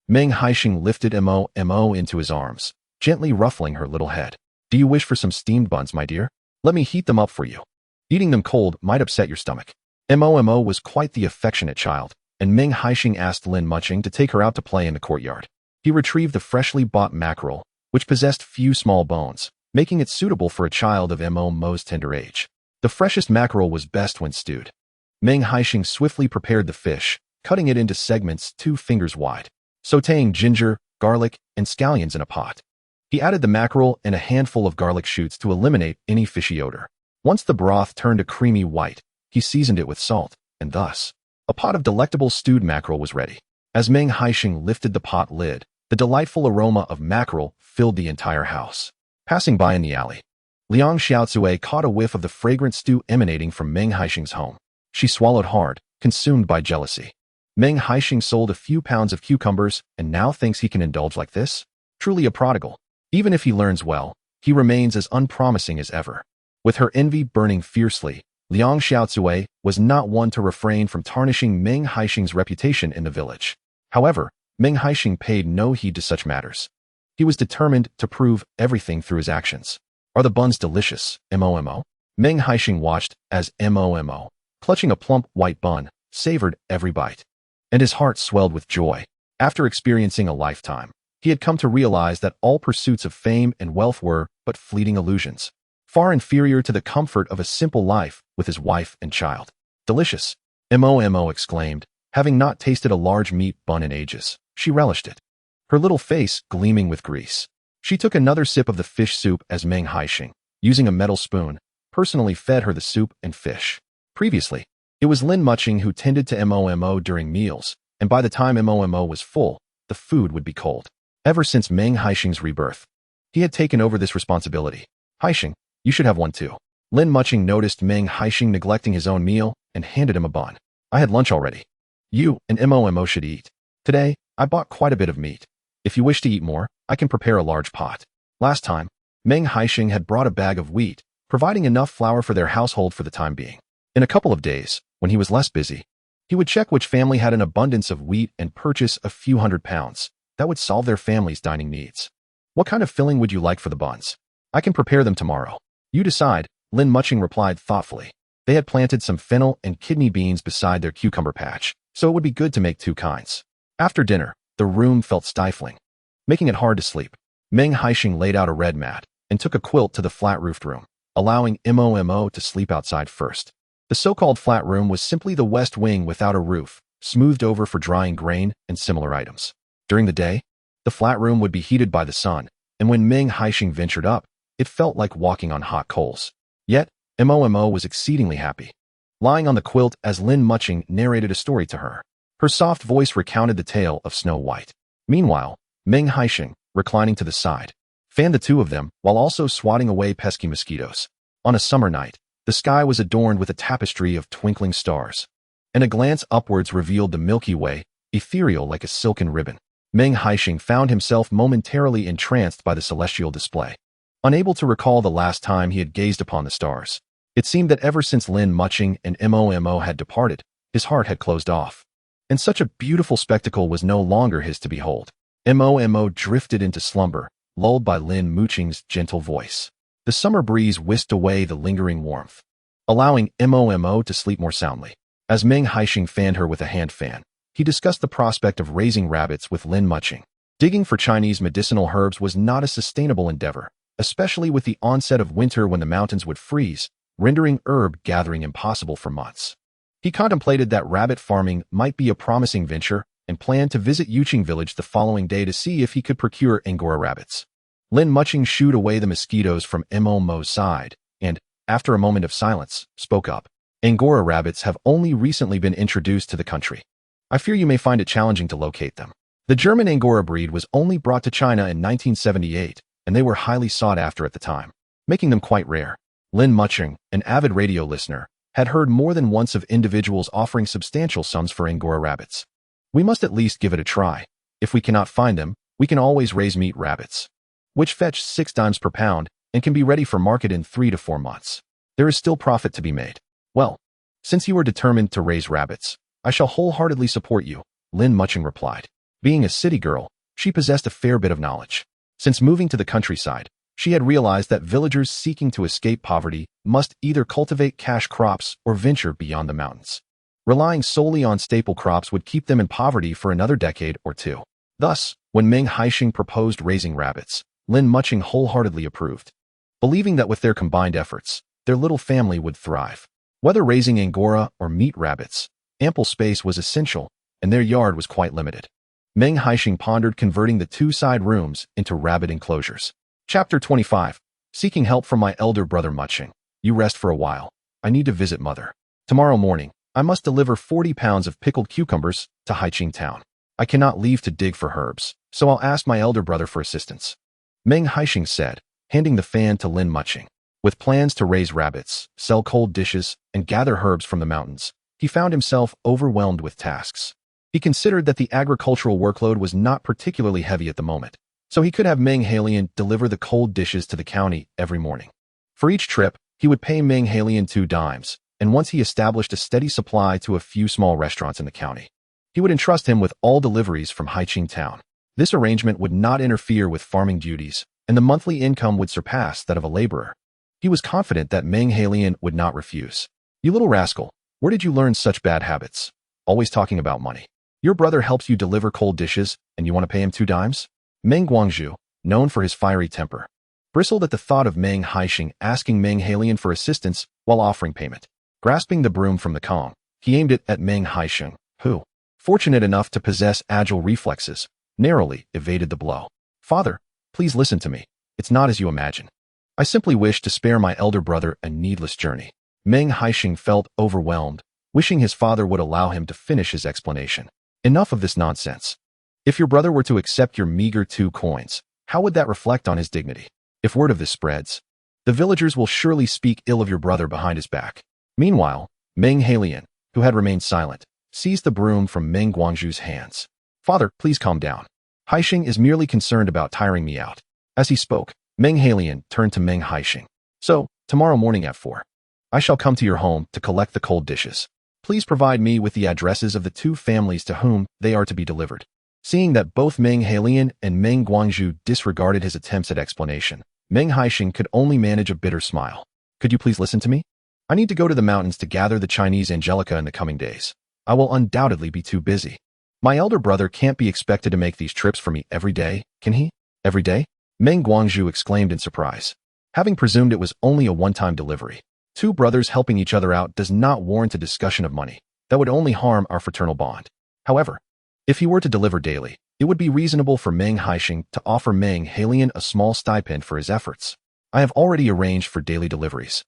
Meng Haisheng lifted Momo into his arms, gently ruffling her little head. Do you wish for some steamed buns, my dear? Let me heat them up for you. Eating them cold might upset your stomach. Momo was quite the affectionate child, and Meng Haisheng asked Lin Mucheng to take her out to play in the courtyard. He retrieved the freshly bought mackerel, which possessed few small bones, making it suitable for a child of Momo's tender age. The freshest mackerel was best when stewed. Meng Haisheng swiftly prepared the fish, cutting it into segments 2 fingers wide, sautéing ginger, garlic, and scallions in a pot. He added the mackerel and a handful of garlic shoots to eliminate any fishy odor. Once the broth turned a creamy white, he seasoned it with salt, and thus, a pot of delectable stewed mackerel was ready. As Meng Haisheng lifted the pot lid, the delightful aroma of mackerel filled the entire house. Passing by in the alley, Liang Xiaozue caught a whiff of the fragrant stew emanating from Meng Haisheng's home. She swallowed hard, consumed by jealousy. Meng Haisheng sold a few pounds of cucumbers and now thinks he can indulge like this? Truly a prodigal. Even if he learns well, he remains as unpromising as ever. With her envy burning fiercely, Liang Xiaozue was not one to refrain from tarnishing Meng Haisheng's reputation in the village. However, Meng Haisheng paid no heed to such matters. He was determined to prove everything through his actions. Are the buns delicious, Momo? Meng Haisheng watched as Momo, clutching a plump white bun, savored every bite. And his heart swelled with joy. After experiencing a lifetime, he had come to realize that all pursuits of fame and wealth were but fleeting illusions, far inferior to the comfort of a simple life with his wife and child. Delicious, Momo exclaimed, having not tasted a large meat bun in ages. She relished it, her little face gleaming with grease. She took another sip of the fish soup as Meng Haisheng, using a metal spoon, personally fed her the soup and fish. Previously, it was Lin Mucheng who tended to Momo during meals, and by the time Momo was full, the food would be cold. Ever since Meng Haisheng's rebirth, he had taken over this responsibility. Haisheng, you should have one too. Lin Mucheng noticed Meng Haisheng neglecting his own meal and handed him a bun. I had lunch already. You and Momo should eat. Today, I bought quite a bit of meat. If you wish to eat more, I can prepare a large pot. Last time, Meng Haisheng had brought a bag of wheat, providing enough flour for their household for the time being. In a couple of days, when he was less busy, he would check which family had an abundance of wheat and purchase a few £100s. That would solve their family's dining needs. What kind of filling would you like for the buns? I can prepare them tomorrow. You decide, Lin Mucheng replied thoughtfully. They had planted some fennel and kidney beans beside their cucumber patch, so it would be good to make 2 kinds. After dinner, the room felt stifling, making it hard to sleep. Meng Haisheng laid out a red mat and took a quilt to the flat-roofed room, allowing Momo to sleep outside first. The so-called flat room was simply the west wing without a roof, smoothed over for drying grain and similar items. During the day, the flat room would be heated by the sun, and when Meng Haisheng ventured up, it felt like walking on hot coals. Yet, Momo was exceedingly happy, lying on the quilt as Lin Mucheng narrated a story to her. Her soft voice recounted the tale of Snow White. Meanwhile, Meng Haisheng, reclining to the side, fanned the two of them while also swatting away pesky mosquitoes. On a summer night, the sky was adorned with a tapestry of twinkling stars, and a glance upwards revealed the Milky Way, ethereal like a silken ribbon. Meng Haisheng found himself momentarily entranced by the celestial display. Unable to recall the last time he had gazed upon the stars, it seemed that ever since Lin Mucheng and Momo had departed, His heart had closed off. And such a beautiful spectacle was no longer his to behold. Momo drifted into slumber, lulled by Lin Mucheng's gentle voice. The summer breeze whisked away the lingering warmth, allowing Momo to sleep more soundly. As Meng Haisheng fanned her with a hand fan, he discussed the prospect of raising rabbits with Lin Mucheng. Digging for Chinese medicinal herbs was not a sustainable endeavor, especially with the onset of winter when the mountains would freeze, rendering herb gathering impossible for months. He contemplated that rabbit farming might be a promising venture and planned to visit Yuqing village the following day to see if he could procure Angora rabbits. Lin Mucheng shooed away the mosquitoes from Momo's side and, after a moment of silence, spoke up. Angora rabbits have only recently been introduced to the country. I fear you may find it challenging to locate them. The German Angora breed was only brought to China in 1978, and they were highly sought after at the time, making them quite rare. Lin Mucheng, an avid radio listener, had heard more than once of individuals offering substantial sums for Angora rabbits. We must at least give it a try. If we cannot find them, we can always raise meat rabbits, which fetch 6 dimes per pound and can be ready for market in 3 to 4 months. There is still profit to be made. Well, since you are determined to raise rabbits, I shall wholeheartedly support you, Lin Mucheng replied. Being a city girl, she possessed a fair bit of knowledge. Since moving to the countryside, she had realized that villagers seeking to escape poverty must either cultivate cash crops or venture beyond the mountains. Relying solely on staple crops would keep them in poverty for another decade or two. Thus, when Meng Haisheng proposed raising rabbits, Lin Mucheng wholeheartedly approved, believing that with their combined efforts, their little family would thrive. Whether raising Angora or meat rabbits, ample space was essential, and their yard was quite limited. Meng Haisheng pondered converting the 2 side rooms into rabbit enclosures. Chapter 25. Seeking help from my elder brother Mucheng. You rest for a while. I need to visit mother. Tomorrow morning, I must deliver 40 pounds of pickled cucumbers to Haiqing town. I cannot leave to dig for herbs, so I'll ask my elder brother for assistance. Meng Haisheng said, handing the fan to Lin Mucheng. With plans to raise rabbits, sell cold dishes, and gather herbs from the mountains, he found himself overwhelmed with tasks. He considered that the agricultural workload was not particularly heavy at the moment, so he could have Meng Haisheng deliver the cold dishes to the county every morning. For each trip, he would pay Meng Haisheng 2 dimes, and once he established a steady supply to a few small restaurants in the county, he would entrust him with all deliveries from Haiqing town. This arrangement would not interfere with farming duties, and the monthly income would surpass that of a laborer. He was confident that Meng Haisheng would not refuse. You little rascal, where did you learn such bad habits? Always talking about money. Your brother helps you deliver cold dishes, and you want to pay him 2 dimes? Meng Guangzhu, known for his fiery temper, bristled at the thought of Meng Haisheng asking Meng Haisheng for assistance while offering payment. Grasping the broom from the Kong, he aimed it at Meng Haisheng, who, fortunate enough to possess agile reflexes, narrowly evaded the blow. Father, please listen to me. It's not as you imagine. I simply wish to spare my elder brother a needless journey. Meng Haisheng felt overwhelmed, wishing his father would allow him to finish his explanation. Enough of this nonsense. If your brother were to accept your meager 2 coins, how would that reflect on his dignity? If word of this spreads, the villagers will surely speak ill of your brother behind his back. Meanwhile, Meng Haisheng, who had remained silent, seized the broom from Meng Guangzhu's hands. Father, please calm down. Haisheng is merely concerned about tiring me out. As he spoke, Meng Haisheng turned to Meng Haisheng. So, tomorrow morning at 4, I shall come to your home to collect the cold dishes. Please provide me with the addresses of the 2 families to whom they are to be delivered. Seeing that both Meng Haisheng and Meng Guangzhu disregarded his attempts at explanation, Meng Haisheng could only manage a bitter smile. Could you please listen to me? I need to go to the mountains to gather the Chinese angelica in the coming days. I will undoubtedly be too busy. My elder brother can't be expected to make these trips for me every day, can he? Every day? Meng Guangzhu exclaimed in surprise. Having presumed it was only a one-time delivery, 2 brothers helping each other out does not warrant a discussion of money. That would only harm our fraternal bond. However, if he were to deliver daily, it would be reasonable for Meng Haisheng to offer Meng Haisheng a small stipend for his efforts. I have already arranged for daily deliveries.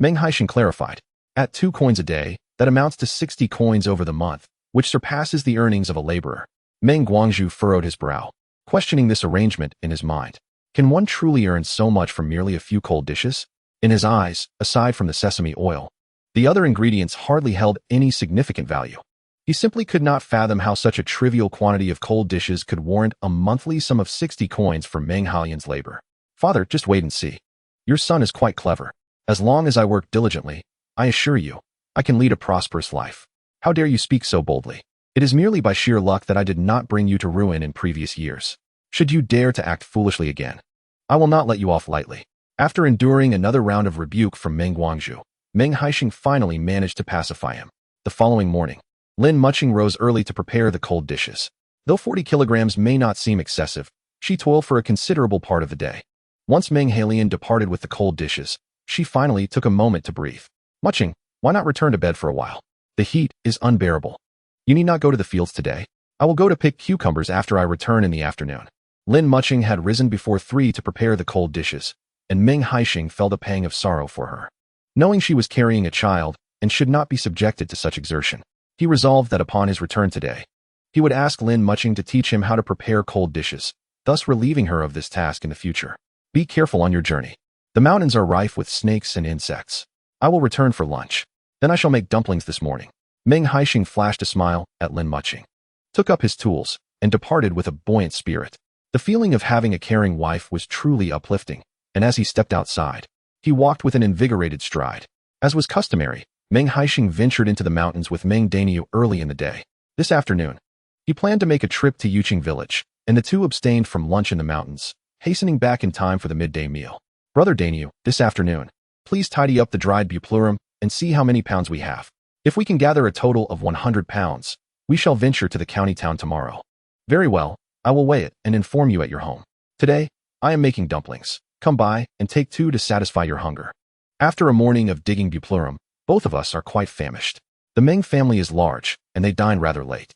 Meng Haisheng clarified. At 2 coins a day, that amounts to 60 coins over the month, which surpasses the earnings of a laborer. Meng Guangzhu furrowed his brow, questioning this arrangement in his mind. Can one truly earn so much from merely a few cold dishes? In his eyes, aside from the sesame oil, the other ingredients hardly held any significant value. He simply could not fathom how such a trivial quantity of cold dishes could warrant a monthly sum of 60 coins for Meng Haisheng's labor. Father, just wait and see. Your son is quite clever. As long as I work diligently, I assure you, I can lead a prosperous life. How dare you speak so boldly? It is merely by sheer luck that I did not bring you to ruin in previous years. Should you dare to act foolishly again, I will not let you off lightly." After enduring another round of rebuke from Meng Guangzhu, Meng Haisheng finally managed to pacify him. The following morning, Lin Mucheng rose early to prepare the cold dishes. Though 40 kilograms may not seem excessive, she toiled for a considerable part of the day. Once Meng Haisheng departed with the cold dishes, she finally took a moment to breathe. "Mucheng, why not return to bed for a while? The heat is unbearable. You need not go to the fields today. I will go to pick cucumbers after I return in the afternoon." Lin Mucheng had risen before 3 to prepare the cold dishes, and Meng Haisheng felt a pang of sorrow for her. Knowing she was carrying a child and should not be subjected to such exertion, he resolved that upon his return today, he would ask Lin Mucheng to teach him how to prepare cold dishes, thus relieving her of this task in the future. "Be careful on your journey. The mountains are rife with snakes and insects. I will return for lunch. Then I shall make dumplings this morning." Meng Haisheng flashed a smile at Lin Mucheng, took up his tools, and departed with a buoyant spirit. The feeling of having a caring wife was truly uplifting, and as he stepped outside, he walked with an invigorated stride. As was customary, Meng Haisheng ventured into the mountains with Meng Daniu early in the day. This afternoon, he planned to make a trip to Yuqing village, and the two abstained from lunch in the mountains, hastening back in time for the midday meal. "Brother Daniu, this afternoon, please tidy up the dried buplurum and see how many pounds we have. If we can gather a total of 100 pounds, we shall venture to the county town tomorrow." "Very well, I will weigh it and inform you at your home. Today, I am making dumplings. Come by and take 2 to satisfy your hunger." After a morning of digging buplurum, both of us are quite famished. The Meng family is large, and they dine rather late.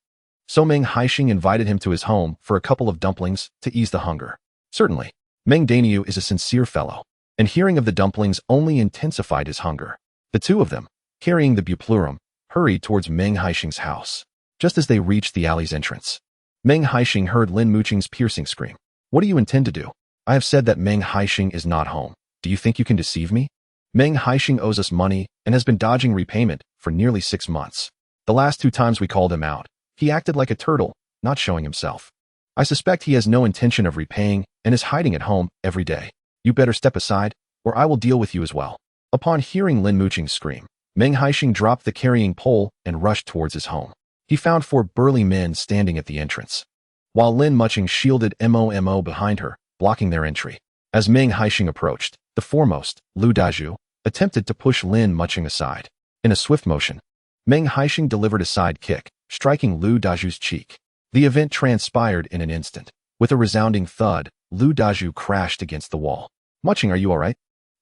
So Meng Haisheng invited him to his home for a couple of dumplings to ease the hunger. Certainly, Meng Daniu is a sincere fellow, and hearing of the dumplings only intensified his hunger. The two of them, carrying the buplurum, hurried towards Meng Haisheng's house. Just as they reached the alley's entrance, Meng Haisheng heard Lin Mucheng's piercing scream. "What do you intend to do? I have said that Meng Haisheng is not home. Do you think you can deceive me? Meng Haisheng owes us money and has been dodging repayment for nearly 6 months. The last 2 times we called him out, he acted like a turtle, not showing himself. I suspect he has no intention of repaying and is hiding at home every day. You better step aside, or I will deal with you as well." Upon hearing Lin Mucheng's scream, Meng Haisheng dropped the carrying pole and rushed towards his home. He found 4 burly men standing at the entrance, while Lin Mucheng shielded Momo behind her, blocking their entry. As Meng Haisheng approached, the foremost, Lu Dazhu, attempted to push Lin Mucheng aside. In a swift motion, Meng Haisheng delivered a side kick, striking Lu Dazhu's cheek. The event transpired in an instant. With a resounding thud, Lu Dazhu crashed against the wall. "Mucheng, are you all right?"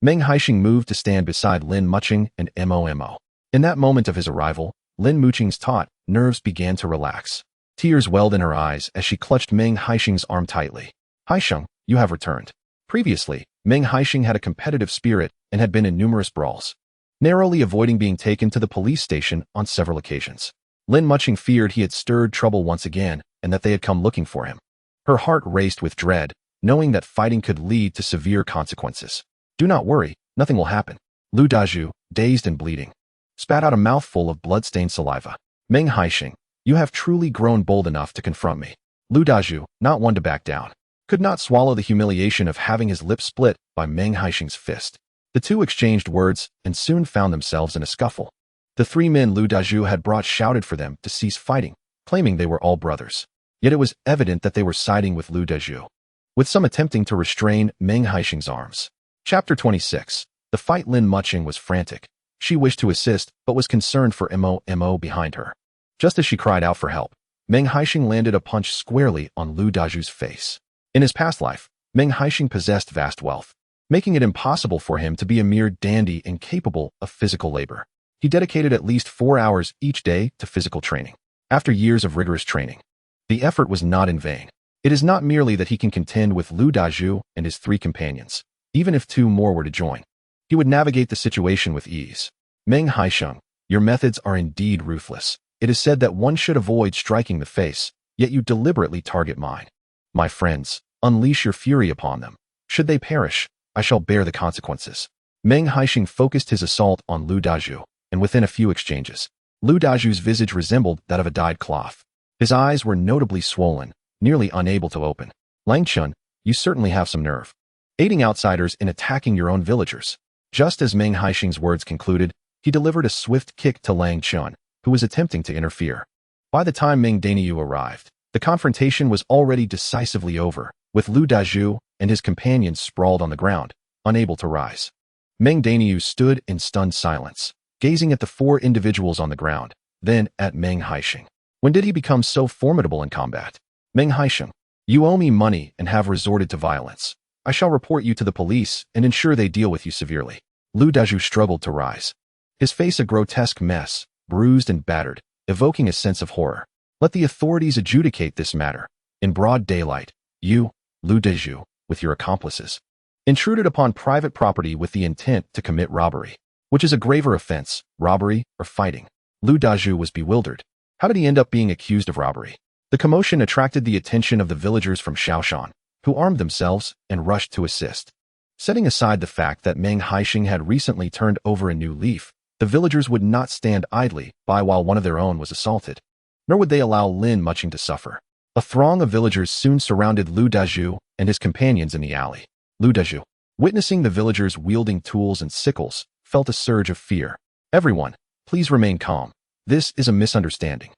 Meng Haisheng moved to stand beside Lin Mucheng and Momo. In that moment of his arrival, Lin Mucheng's taut nerves began to relax. Tears welled in her eyes as she clutched Meng Haisheng's arm tightly. "Haisheng, you have returned." Previously, Meng Haisheng had a competitive spirit and had been in numerous brawls, narrowly avoiding being taken to the police station on several occasions. Lin Mucheng feared he had stirred trouble once again and that they had come looking for him. Her heart raced with dread, knowing that fighting could lead to severe consequences. "Do not worry, nothing will happen." Lu Dazhu, dazed and bleeding, spat out a mouthful of blood-stained saliva. "Meng Haisheng, you have truly grown bold enough to confront me." Lu Dazhu, not one to back down, could not swallow the humiliation of having his lips split by Meng Haisheng's fist. The two exchanged words and soon found themselves in a scuffle. The 3 men Lu Dazhu had brought shouted for them to cease fighting, claiming they were all brothers. Yet it was evident that they were siding with Lu Dazhu, with some attempting to restrain Meng Haisheng's arms. Chapter 26. The fight. Lin Mucheng was frantic. She wished to assist, but was concerned for Momo behind her. Just as she cried out for help, Meng Haisheng landed a punch squarely on Lu Dazhu's face. In his past life, Meng Haisheng possessed vast wealth, making it impossible for him to be a mere dandy incapable of physical labor. He dedicated at least 4 hours each day to physical training. After years of rigorous training, the effort was not in vain. It is not merely that he can contend with Lu Dazhu and his 3 companions. Even if 2 more were to join, he would navigate the situation with ease. "Meng Haisheng, your methods are indeed ruthless. It is said that one should avoid striking the face, yet you deliberately target mine. My friends, unleash your fury upon them. Should they perish, I shall bear the consequences." Meng Haisheng focused his assault on Lu Dazhu, and within a few exchanges, Lu Dazhu's visage resembled that of a dyed cloth. His eyes were notably swollen, nearly unable to open. "Lang Chun, you certainly have some nerve. Aiding outsiders in attacking your own villagers." Just as Meng Haisheng's words concluded, he delivered a swift kick to Lang Chun, who was attempting to interfere. By the time Meng Haisheng arrived, the confrontation was already decisively over, with Lu Dazhu and his companions sprawled on the ground, unable to rise. Meng Haisheng stood in stunned silence, gazing at the four individuals on the ground, then at Meng Haisheng. When did he become so formidable in combat? Meng Haisheng, you owe me money and have resorted to violence. I shall report you to the police and ensure they deal with you severely. Lu Dazhu struggled to rise, his face a grotesque mess, bruised and battered, evoking a sense of horror. Let the authorities adjudicate this matter. In broad daylight, you, Lu Dazhu, with your accomplices, intruded upon private property with the intent to commit robbery, which is a graver offense, robbery or fighting. Lu Dazhu was bewildered. How did he end up being accused of robbery? The commotion attracted the attention of the villagers from Shaoshan, who armed themselves and rushed to assist. Setting aside the fact that Meng Haisheng had recently turned over a new leaf, the villagers would not stand idly by while one of their own was assaulted, nor would they allow Lin Mucheng to suffer. A throng of villagers soon surrounded Lu Dazhu and his companions in the alley. Lu Dazhu, witnessing the villagers wielding tools and sickles, felt a surge of fear. Everyone, please remain calm. This is a misunderstanding.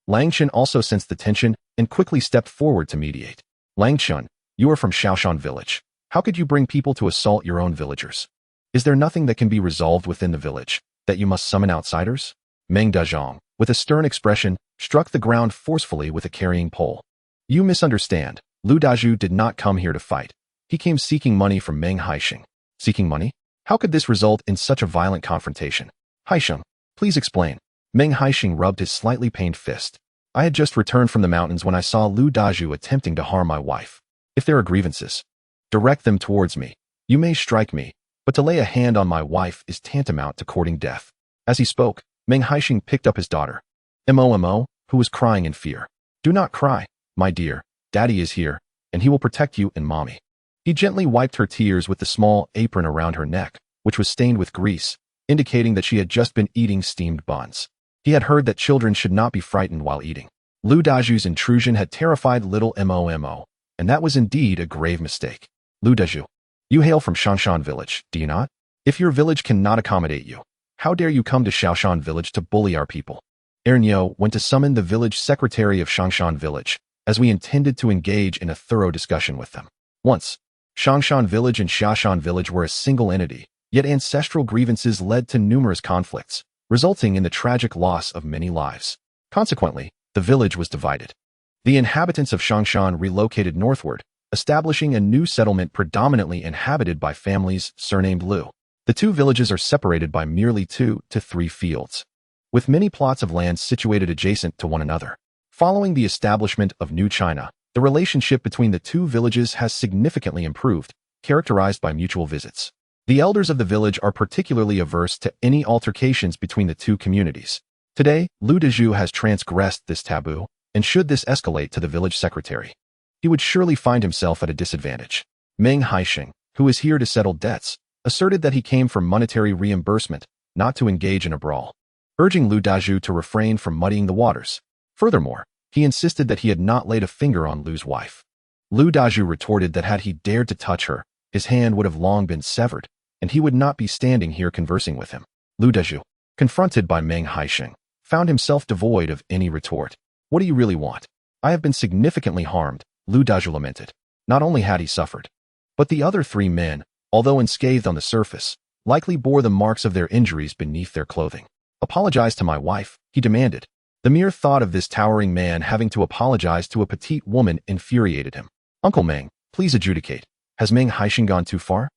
Langchen also sensed the tension and quickly stepped forward to mediate. Langchen, you are from Shaoshan village. How could you bring people to assault your own villagers? Is there nothing that can be resolved within the village, that you must summon outsiders? Meng Haisheng, with a stern expression, struck the ground forcefully with a carrying pole. You misunderstand. Lu Dazhu did not come here to fight. He came seeking money from Meng Haisheng. Seeking money? How could this result in such a violent confrontation? Haisheng, please explain. Meng Haisheng rubbed his slightly pained fist. I had just returned from the mountains when I saw Lu Dazhu attempting to harm my wife. If there are grievances, direct them towards me. You may strike me, but to lay a hand on my wife is tantamount to courting death. As he spoke, Meng Haisheng picked up his daughter, Momo, who was crying in fear. Do not cry, my dear. Daddy is here, and he will protect you and mommy. He gently wiped her tears with the small apron around her neck, which was stained with grease, indicating that she had just been eating steamed buns. He had heard that children should not be frightened while eating. Lu Dazhu's intrusion had terrified little Momo, and that was indeed a grave mistake. Lu Dazhu, you hail from Shanshan village, do you not? If your village cannot accommodate you, how dare you come to Shaoshan village to bully our people? Ernyo went to summon the village secretary of Shanshan village, as we intended to engage in a thorough discussion with them. Once, Shanshan village and Shaoshan village were a single entity, yet ancestral grievances led to numerous conflicts, resulting in the tragic loss of many lives. Consequently, the village was divided. The inhabitants of Shanshan relocated northward, establishing a new settlement predominantly inhabited by families surnamed Lu. The two villages are separated by merely 2 to 3 fields, with many plots of land situated adjacent to one another. Following the establishment of New China, the relationship between the two villages has significantly improved, characterized by mutual visits. The elders of the village are particularly averse to any altercations between the two communities. Today, Lu Dazhu has transgressed this taboo, and should this escalate to the village secretary, he would surely find himself at a disadvantage. Meng Haisheng, who is here to settle debts, asserted that he came for monetary reimbursement, not to engage in a brawl, urging Lu Dazhu to refrain from muddying the waters. Furthermore, he insisted that he had not laid a finger on Lu's wife. Lu Dazhu retorted that had he dared to touch her, his hand would have long been severed, and he would not be standing here conversing with him. Lu Dazhu, confronted by Meng Haisheng, found himself devoid of any retort. What do you really want? I have been significantly harmed, Lu Dazhu lamented. Not only had he suffered, but the other 3 men, although unscathed on the surface, likely bore the marks of their injuries beneath their clothing. Apologize to my wife, he demanded. The mere thought of this towering man having to apologize to a petite woman infuriated him. Uncle Meng, please adjudicate. Has Meng Haisheng gone too far?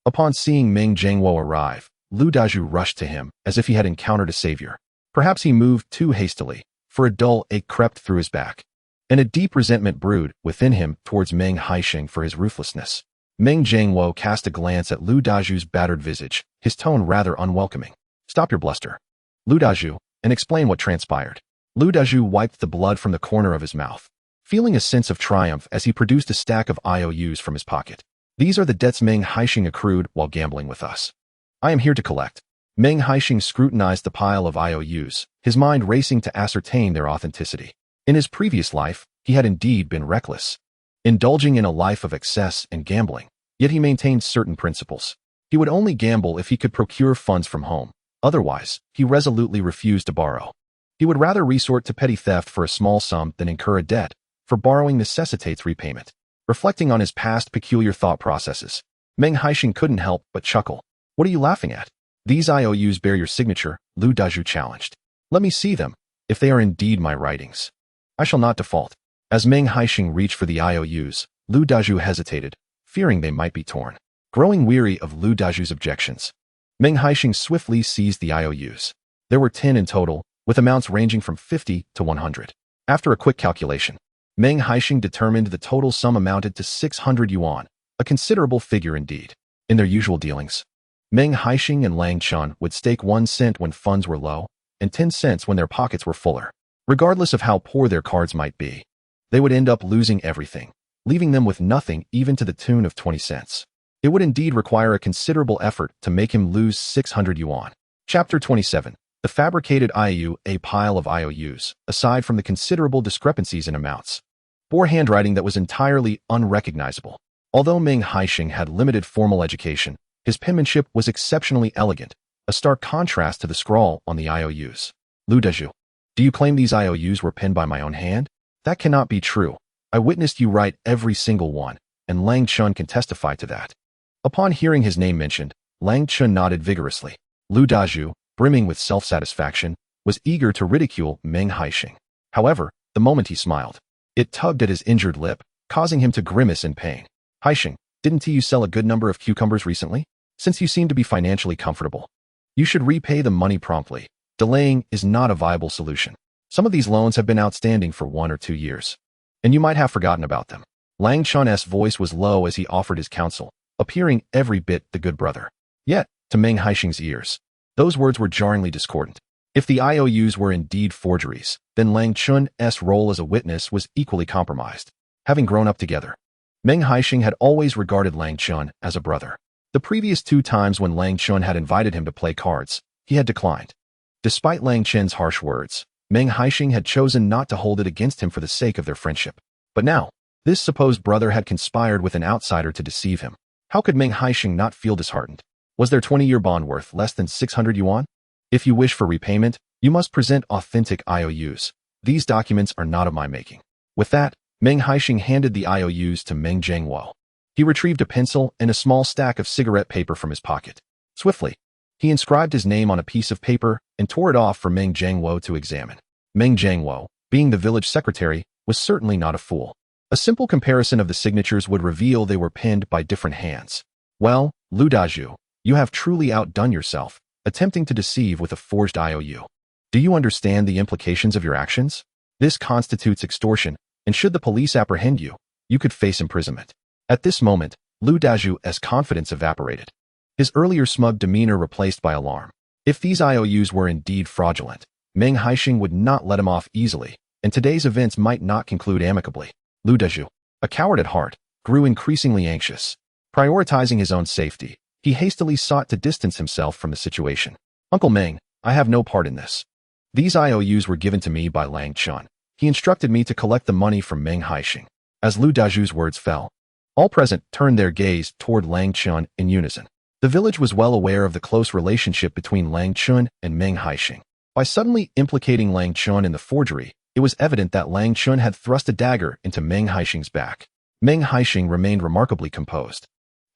Upon seeing Meng Haisheng arrive, Lu Dazhu rushed to him as if he had encountered a savior. Perhaps he moved too hastily, for a dull ache crept through his back, and a deep resentment brewed within him towards Meng Haisheng for his ruthlessness. Meng Haisheng cast a glance at Lu Dazhu's battered visage, his tone rather unwelcoming. Stop your bluster, Lu Dazhu, and explain what transpired. Lu Dazhu wiped the blood from the corner of his mouth, feeling a sense of triumph as he produced a stack of IOUs from his pocket. These are the debts Meng Haisheng accrued while gambling with us. I am here to collect. Meng Haisheng scrutinized the pile of IOUs, his mind racing to ascertain their authenticity. In his previous life, he had indeed been reckless, indulging in a life of excess and gambling, yet he maintained certain principles. He would only gamble if he could procure funds from home. Otherwise, he resolutely refused to borrow. He would rather resort to petty theft for a small sum than incur a debt, for borrowing necessitates repayment. Reflecting on his past peculiar thought processes, Meng Haisheng couldn't help but chuckle. What are you laughing at? These IOUs bear your signature, Lu Dazhu challenged. Let me see them, if they are indeed my writings. I shall not default. As Meng Haisheng reached for the IOUs, Lu Dazhu hesitated, fearing they might be torn. Growing weary of Lu Dazhu's objections, Meng Haisheng swiftly seized the IOUs. There were 10 in total, with amounts ranging from 50 to 100. After a quick calculation, Meng Haisheng determined the total sum amounted to 600 yuan, a considerable figure indeed. In their usual dealings, Meng Haisheng and Lang Chun would stake 1 cent when funds were low, and 10 cents when their pockets were fuller. Regardless of how poor their cards might be, they would end up losing everything, leaving them with nothing even to the tune of 20 cents. It would indeed require a considerable effort to make him lose 600 yuan. Chapter 27. The fabricated IOU. A pile of IOUs, aside from the considerable discrepancies in amounts, bore handwriting that was entirely unrecognizable. Although Meng Haisheng had limited formal education, his penmanship was exceptionally elegant, a stark contrast to the scrawl on the IOUs. Lu Dazhu, do you claim these IOUs were penned by my own hand? That cannot be true. I witnessed you write every single one, and Lang Chun can testify to that. Upon hearing his name mentioned, Lang Chun nodded vigorously. Lu Dazhu, brimming with self-satisfaction, was eager to ridicule Meng Haisheng. However, the moment he smiled, it tugged at his injured lip, causing him to grimace in pain. Haisheng, didn't you sell a good number of cucumbers recently? Since you seem to be financially comfortable, you should repay the money promptly. Delaying is not a viable solution. Some of these loans have been outstanding for 1 or 2 years, and you might have forgotten about them. Lang Chun's voice was low as he offered his counsel, appearing every bit the good brother. Yet, to Meng Haisheng's ears, those words were jarringly discordant. If the IOUs were indeed forgeries, then Lang Chun's role as a witness was equally compromised. Having grown up together, Meng Haisheng had always regarded Lang Chun as a brother. The previous 2 times when Lang Chun had invited him to play cards, he had declined. Despite Lang Chun's harsh words, Meng Haisheng had chosen not to hold it against him for the sake of their friendship. But now, this supposed brother had conspired with an outsider to deceive him. How could Meng Haisheng not feel disheartened? Was their 20-year bond worth less than 600 yuan? If you wish for repayment, you must present authentic IOUs. These documents are not of my making. With that, Meng Haisheng handed the IOUs to Meng Jiangwo. He retrieved a pencil and a small stack of cigarette paper from his pocket. Swiftly, he inscribed his name on a piece of paper and tore it off for Meng Jiangwo to examine. Meng Jiangwo, being the village secretary, was certainly not a fool. A simple comparison of the signatures would reveal they were penned by different hands. Well, Lu Dazhu, you have truly outdone yourself, attempting to deceive with a forged IOU. Do you understand the implications of your actions? This constitutes extortion, and should the police apprehend you, you could face imprisonment. At this moment, Lu Dazhu's confidence evaporated. His earlier smug demeanor replaced by alarm. If these IOUs were indeed fraudulent, Meng Haisheng would not let him off easily, and today's events might not conclude amicably. Lu Dazhu, a coward at heart, grew increasingly anxious. Prioritizing his own safety, he hastily sought to distance himself from the situation. Uncle Meng, I have no part in this. These IOUs were given to me by Lang Chun. He instructed me to collect the money from Meng Haisheng. As Lu Dazhu's words fell, all present turned their gaze toward Lang Chun in unison. The village was well aware of the close relationship between Lang Chun and Meng Haisheng. By suddenly implicating Lang Chun in the forgery, it was evident that Lang Chun had thrust a dagger into Meng Haisheng's back. Meng Haisheng remained remarkably composed,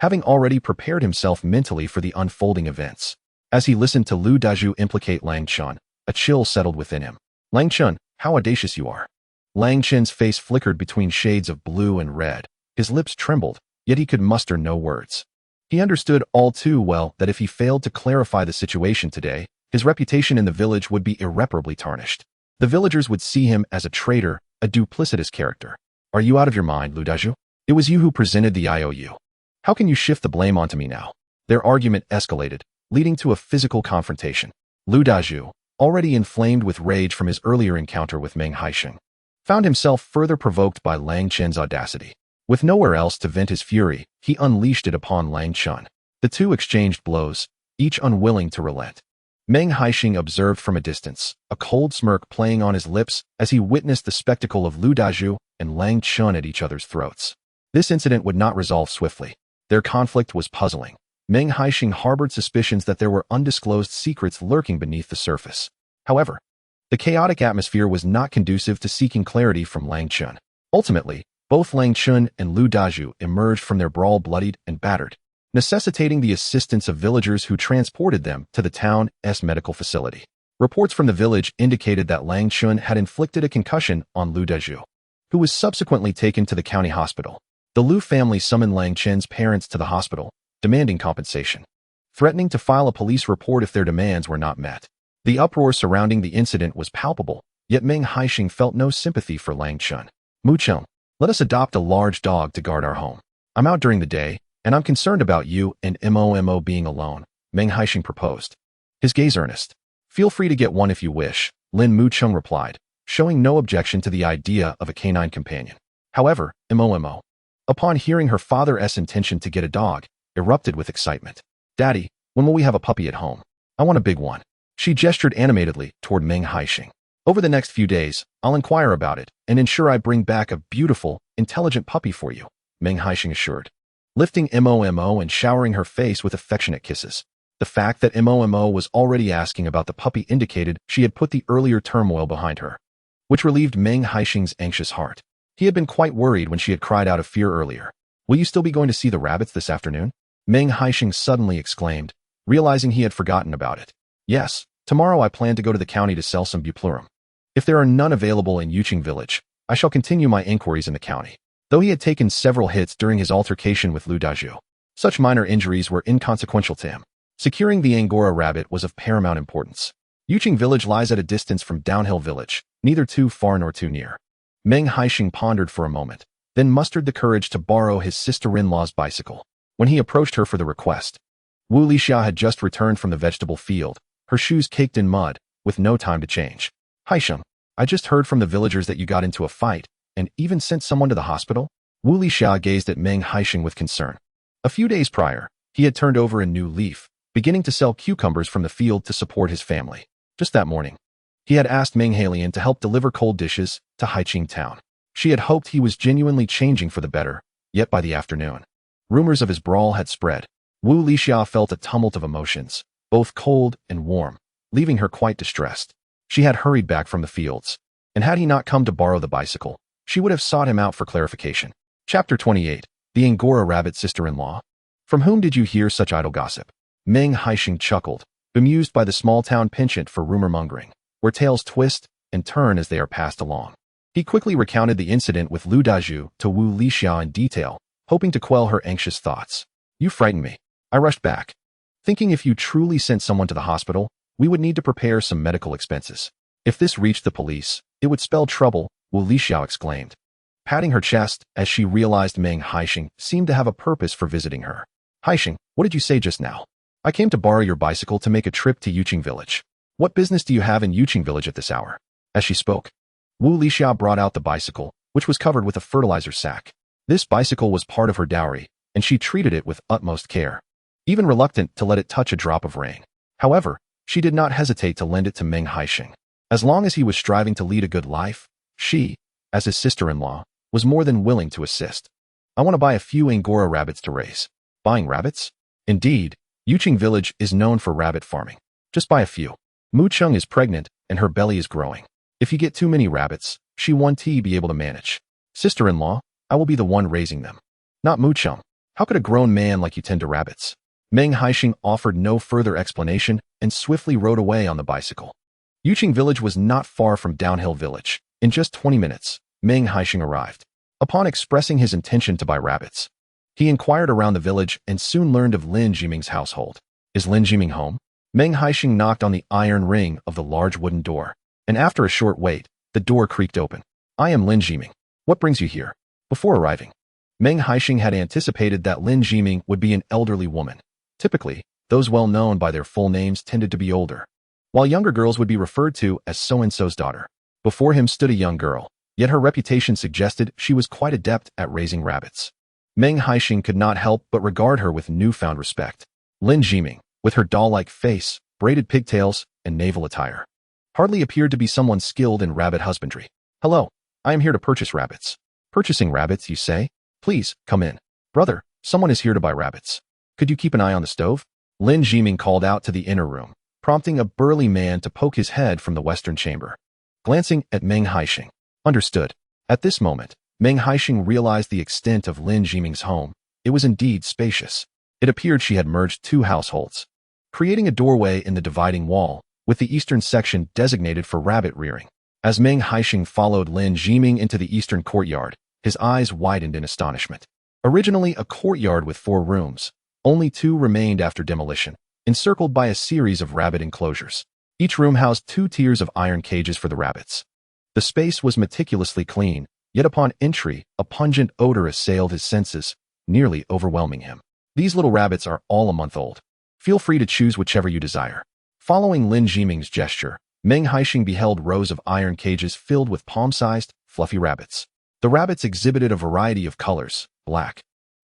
having already prepared himself mentally for the unfolding events. As he listened to Lu Dazhu implicate Lang Chun, a chill settled within him. Lang Chun, how audacious you are. Lang Chun's face flickered between shades of blue and red. His lips trembled, yet he could muster no words. He understood all too well that if he failed to clarify the situation today, his reputation in the village would be irreparably tarnished. The villagers would see him as a traitor, a duplicitous character. Are you out of your mind, Lu Dazhu? It was you who presented the IOU. How can you shift the blame onto me now? Their argument escalated, leading to a physical confrontation. Lu Dazhu, already inflamed with rage from his earlier encounter with Meng Haisheng, found himself further provoked by Lang Chun's audacity. With nowhere else to vent his fury, he unleashed it upon Lang Chun. The two exchanged blows, each unwilling to relent. Meng Haisheng observed from a distance, a cold smirk playing on his lips as he witnessed the spectacle of Lu Dazhu and Lang Chun at each other's throats. This incident would not resolve swiftly. Their conflict was puzzling. Meng Haisheng harbored suspicions that there were undisclosed secrets lurking beneath the surface. However, The chaotic atmosphere was not conducive to seeking clarity from Lang Chun. Ultimately, both Lang Chun and Lu Dazhu emerged from their brawl bloodied and battered, necessitating the assistance of villagers who transported them to the town's medical facility. Reports from the village indicated that Lang Chun had inflicted a concussion on Lu Dazhu, who was subsequently taken to the county hospital. The Lu family summoned Lang Chen's parents to the hospital, demanding compensation, threatening to file a police report if their demands were not met. The uproar surrounding the incident was palpable, yet Meng Haisheng felt no sympathy for Lang Chun. Mucheng, let us adopt a large dog to guard our home. I'm out during the day, and I'm concerned about you and Momo being alone, Meng Haisheng proposed, his gaze earnest. Feel free to get one if you wish, Lin Mucheng replied, showing no objection to the idea of a canine companion. However, Momo, upon hearing her father's intention to get a dog, erupted with excitement. Daddy, when will we have a puppy at home? I want a big one. She gestured animatedly toward Meng Haisheng. Over the next few days, I'll inquire about it and ensure I bring back a beautiful, intelligent puppy for you, Meng Haisheng assured, lifting Momo and showering her face with affectionate kisses. The fact that Momo was already asking about the puppy indicated she had put the earlier turmoil behind her, which relieved Meng Haisheng's anxious heart. He had been quite worried when she had cried out of fear earlier. Will you still be going to see the rabbits this afternoon? Meng Haisheng suddenly exclaimed, realizing he had forgotten about it. Yes, tomorrow I plan to go to the county to sell some buplurum. If there are none available in Yuqing village, I shall continue my inquiries in the county. Though he had taken several hits during his altercation with Lu Dazhu, such minor injuries were inconsequential to him. Securing the Angora rabbit was of paramount importance. Yuqing village lies at a distance from Downhill village, neither too far nor too near. Meng Haisheng pondered for a moment, then mustered the courage to borrow his sister-in-law's bicycle. When he approached her for the request, Wu Lixia had just returned from the vegetable field, her shoes caked in mud, with no time to change. Haisheng, I just heard from the villagers that you got into a fight, and even sent someone to the hospital? Wu Lixia gazed at Meng Haisheng with concern. A few days prior, he had turned over a new leaf, beginning to sell cucumbers from the field to support his family. Just that morning, he had asked Meng Haisheng to help deliver cold dishes to Haiqing town. She had hoped he was genuinely changing for the better, yet by the afternoon, rumors of his brawl had spread. Wu Lixia felt a tumult of emotions, both cold and warm, leaving her quite distressed. She had hurried back from the fields, and had he not come to borrow the bicycle, she would have sought him out for clarification. Chapter 28. The Angora Rabbit Sister-in-Law. From whom did you hear such idle gossip? Meng Haisheng chuckled, bemused by the small-town penchant for rumor-mongering, where tales twist and turn as they are passed along. He quickly recounted the incident with Lu Dazhu to Wu Lixia in detail, hoping to quell her anxious thoughts. You frightened me. I rushed back, thinking if you truly sent someone to the hospital, we would need to prepare some medical expenses. If this reached the police, it would spell trouble, Wu Lixia exclaimed, patting her chest as she realized Meng Haisheng seemed to have a purpose for visiting her. Haisheng, what did you say just now? I came to borrow your bicycle to make a trip to Yuqing village. What business do you have in Yuqing village at this hour? As she spoke, Wu Lixia brought out the bicycle, which was covered with a fertilizer sack. This bicycle was part of her dowry, and she treated it with utmost care, even reluctant to let it touch a drop of rain. However, she did not hesitate to lend it to Meng Haisheng. As long as he was striving to lead a good life, she, as his sister-in-law, was more than willing to assist. I want to buy a few Angora rabbits to raise. Buying rabbits? Indeed, Yuqing village is known for rabbit farming. Just buy a few. Mucheng is pregnant, and her belly is growing. If you get too many rabbits, she won't be able to manage. Sister-in-law, I will be the one raising them. Not Mucheng. How could a grown man like you tend to rabbits? Meng Haisheng offered no further explanation and swiftly rode away on the bicycle. Yuqing village was not far from Downhill village. In just 20 minutes, Meng Haisheng arrived. Upon expressing his intention to buy rabbits, he inquired around the village and soon learned of Lin Jiming's household. Is Lin Jiming home? Meng Haisheng knocked on the iron ring of the large wooden door, and after a short wait, the door creaked open. I am Lin Jiming. What brings you here? Before arriving, Meng Haisheng had anticipated that Lin Jiming would be an elderly woman. Typically, those well known by their full names tended to be older, while younger girls would be referred to as so-and-so's daughter. Before him stood a young girl, yet her reputation suggested she was quite adept at raising rabbits. Meng Haisheng could not help but regard her with newfound respect. Lin Jiming, with her doll-like face, braided pigtails, and naval attire, hardly appeared to be someone skilled in rabbit husbandry. Hello, I am here to purchase rabbits. Purchasing rabbits, you say? Please, come in. Brother, someone is here to buy rabbits. Could you keep an eye on the stove? Lin Jiming called out to the inner room, prompting a burly man to poke his head from the western chamber. glancing at Meng Haisheng. Understood. At this moment, Meng Haisheng realized the extent of Lin Jiming's home. It was indeed spacious. It appeared she had merged two households, creating a doorway in the dividing wall, with the eastern section designated for rabbit rearing. As Meng Haisheng followed Lin Jiming into the eastern courtyard, his eyes widened in astonishment. Originally a courtyard with 4 rooms, only 2 remained after demolition, encircled by a series of rabbit enclosures. Each room housed 2 tiers of iron cages for the rabbits. The space was meticulously clean, yet upon entry, a pungent odor assailed his senses, nearly overwhelming him. These little rabbits are all a month old. Feel free to choose whichever you desire. Following Lin Jiming's gesture, Meng Haisheng beheld rows of iron cages filled with palm-sized, fluffy rabbits. The rabbits exhibited a variety of colors: black,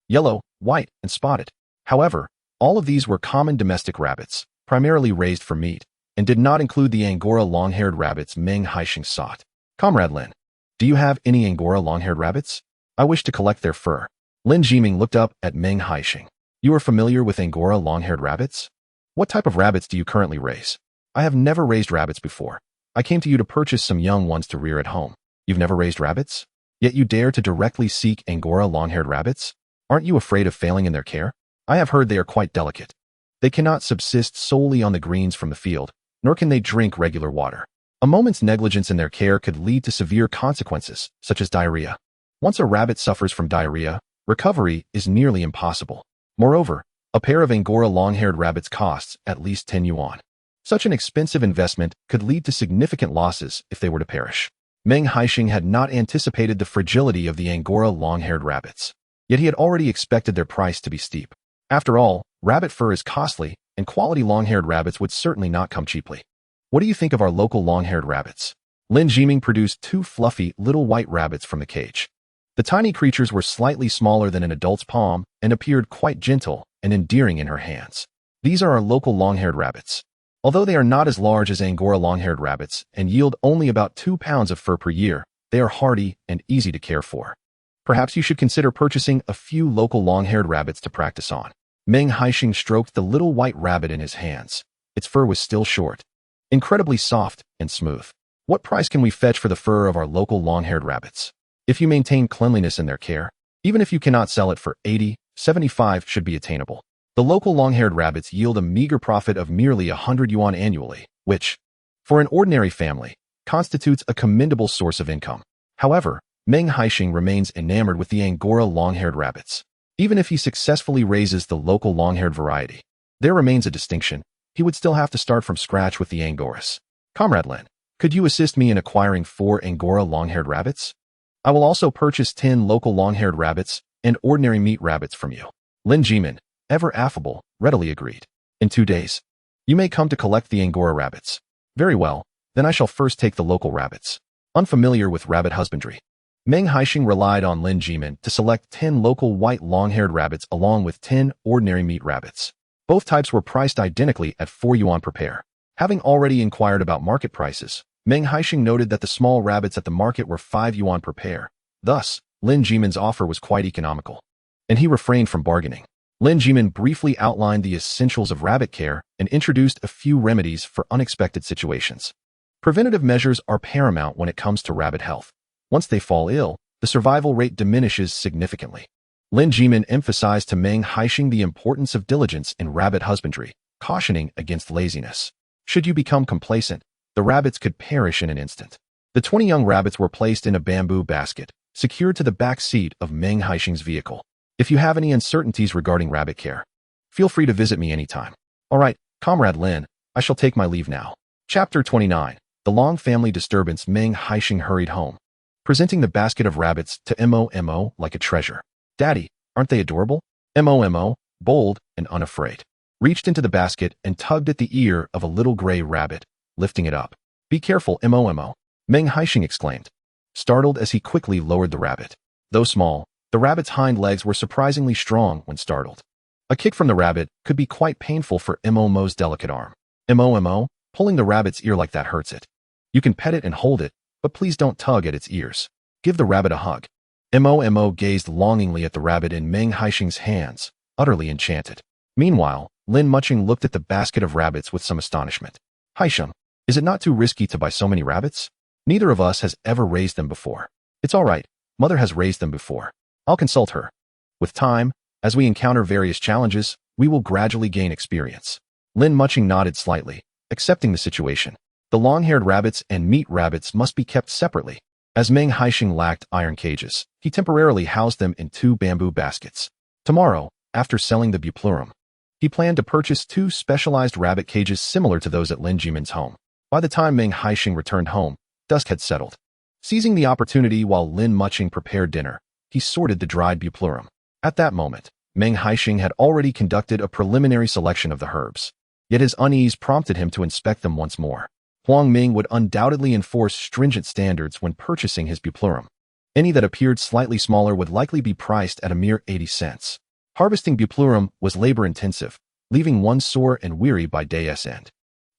yellow, white, and spotted. However, all of these were common domestic rabbits, primarily raised for meat, and did not include the Angora long-haired rabbits Meng Haisheng sought. Comrade Lin, do you have any Angora long-haired rabbits? I wish to collect their fur. Lin Jiming looked up at Meng Haisheng. You are familiar with Angora long-haired rabbits? What type of rabbits do you currently raise? I have never raised rabbits before. I came to you to purchase some young ones to rear at home. You've never raised rabbits? Yet you dare to directly seek Angora long-haired rabbits? Aren't you afraid of failing in their care? I have heard they are quite delicate. They cannot subsist solely on the greens from the field, nor can they drink regular water. A moment's negligence in their care could lead to severe consequences, such as diarrhea. Once a rabbit suffers from diarrhea, recovery is nearly impossible. Moreover, a pair of Angora long-haired rabbits costs at least 10 yuan. Such an expensive investment could lead to significant losses if they were to perish. Meng Haisheng had not anticipated the fragility of the Angora long-haired rabbits, yet he had already expected their price to be steep. After all, rabbit fur is costly, and quality long-haired rabbits would certainly not come cheaply. What do you think of our local long-haired rabbits? Lin Jiming produced 2 fluffy, little white rabbits from the cage. The tiny creatures were slightly smaller than an adult's palm and appeared quite gentle and endearing in her hands. These are our local long-haired rabbits. Although they are not as large as Angora long-haired rabbits and yield only about 2 pounds of fur per year, they are hardy and easy to care for. Perhaps you should consider purchasing a few local long-haired rabbits to practice on. Meng Haisheng stroked the little white rabbit in his hands. Its fur was still short, incredibly soft and smooth. What price can we fetch for the fur of our local long-haired rabbits? If you maintain cleanliness in their care, even if you cannot sell it for 80, 75 should be attainable. The local long-haired rabbits yield a meager profit of merely 100 yuan annually, which, for an ordinary family, constitutes a commendable source of income. However, Meng Haisheng remains enamored with the Angora long-haired rabbits. Even if he successfully raises the local long-haired variety, there remains a distinction. He would still have to start from scratch with the Angoras. Comrade Lin, could you assist me in acquiring 4 Angora long-haired rabbits? I will also purchase 10 local long-haired rabbits and ordinary meat rabbits from you. Lin Jiming, ever affable, readily agreed. In 2 days, you may come to collect the Angora rabbits. Very well, then I shall first take the local rabbits. Unfamiliar with rabbit husbandry, Meng Haisheng relied on Lin Jiming to select 10 local white long-haired rabbits along with 10 ordinary meat rabbits. Both types were priced identically at 4 yuan per pair. Having already inquired about market prices, Meng Haisheng noted that the small rabbits at the market were 5 yuan per pair. Thus, Lin Jiming's offer was quite economical, and he refrained from bargaining. Lin Jiming briefly outlined the essentials of rabbit care and introduced a few remedies for unexpected situations. Preventative measures are paramount when it comes to rabbit health. Once they fall ill, the survival rate diminishes significantly. Lin Jiming emphasized to Meng Haisheng the importance of diligence in rabbit husbandry, cautioning against laziness. Should you become complacent, the rabbits could perish in an instant. The 20 young rabbits were placed in a bamboo basket, secured to the back seat of Meng Haisheng's vehicle. If you have any uncertainties regarding rabbit care, feel free to visit me anytime. All right, Comrade Lin, I shall take my leave now. Chapter 29. The long family disturbance. Meng Haisheng hurried home, presenting the basket of rabbits to Momo like a treasure. Daddy, aren't they adorable? Momo, bold and unafraid, reached into the basket and tugged at the ear of a little gray rabbit, lifting it up. Be careful, Momo, Meng Haisheng exclaimed, startled as he quickly lowered the rabbit. Though small, the rabbit's hind legs were surprisingly strong when startled. A kick from the rabbit could be quite painful for Momo's delicate arm. Momo, pulling the rabbit's ear like that hurts it. You can pet it and hold it, but please don't tug at its ears. Give the rabbit a hug. Momo gazed longingly at the rabbit in Meng Haisheng's hands, utterly enchanted. Meanwhile, Lin Mucheng looked at the basket of rabbits with some astonishment. Haisheng, is it not too risky to buy so many rabbits? Neither of us has ever raised them before. It's all right. Mother has raised them before. I'll consult her. With time, as we encounter various challenges, we will gradually gain experience. Lin Mucheng nodded slightly, accepting the situation. The long-haired rabbits and meat rabbits must be kept separately. As Meng Haisheng lacked iron cages, he temporarily housed them in 2 bamboo baskets. Tomorrow, after selling the buplurum, he planned to purchase 2 specialized rabbit cages similar to those at Lin Jimin's home. By the time Meng Haisheng returned home, dusk had settled. Seizing the opportunity while Lin Mucheng prepared dinner, he sorted the dried buplurum. At that moment, Meng Haisheng had already conducted a preliminary selection of the herbs. Yet his unease prompted him to inspect them once more. Huang Ming would undoubtedly enforce stringent standards when purchasing his buplurum. Any that appeared slightly smaller would likely be priced at a mere 80 cents. Harvesting buplurum was labor-intensive, leaving one sore and weary by day's end.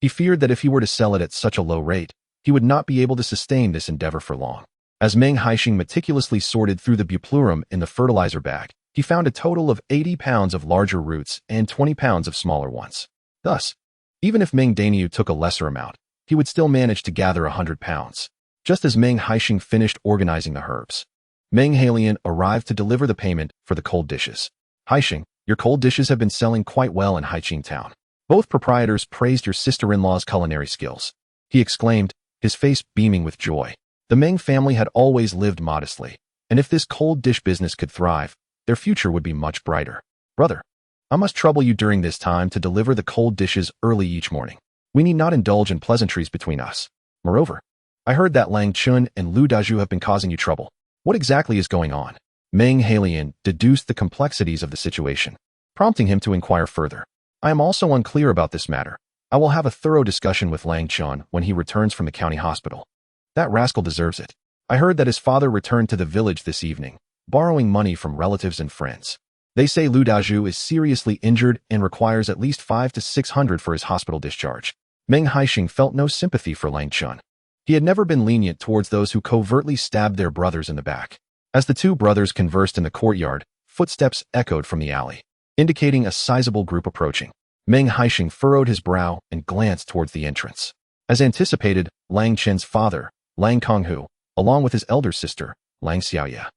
He feared that if he were to sell it at such a low rate, he would not be able to sustain this endeavor for long. As Meng Haisheng meticulously sorted through the buplurum in the fertilizer bag, he found a total of 80 pounds of larger roots and 20 pounds of smaller ones. Thus, even if Meng Daniu took a lesser amount, he would still manage to gather 100 pounds. Just as Meng Haisheng finished organizing the herbs, Meng Haisheng arrived to deliver the payment for the cold dishes. Haisheng, your cold dishes have been selling quite well in Haiqing town. Both proprietors praised your sister-in-law's culinary skills. He exclaimed, his face beaming with joy. The Meng family had always lived modestly, and if this cold dish business could thrive, their future would be much brighter. Brother, I must trouble you during this time to deliver the cold dishes early each morning. We need not indulge in pleasantries between us. Moreover, I heard that Lang Chun and Lu Daju have been causing you trouble. What exactly is going on? Meng Haisheng deduced the complexities of the situation, prompting him to inquire further. I am also unclear about this matter. I will have a thorough discussion with Lang Chun when he returns from the county hospital. That rascal deserves it. I heard that his father returned to the village this evening, borrowing money from relatives and friends. They say Lu Daju is seriously injured and requires at least 500 to 600 for his hospital discharge. Meng Haisheng felt no sympathy for Lang Chun. He had never been lenient towards those who covertly stabbed their brothers in the back. As the 2 brothers conversed in the courtyard, footsteps echoed from the alley, indicating a sizable group approaching. Meng Haisheng furrowed his brow and glanced towards the entrance. As anticipated, Lang Chen's father, Lang Konghu, along with his elder sister, Lang Xiaoye,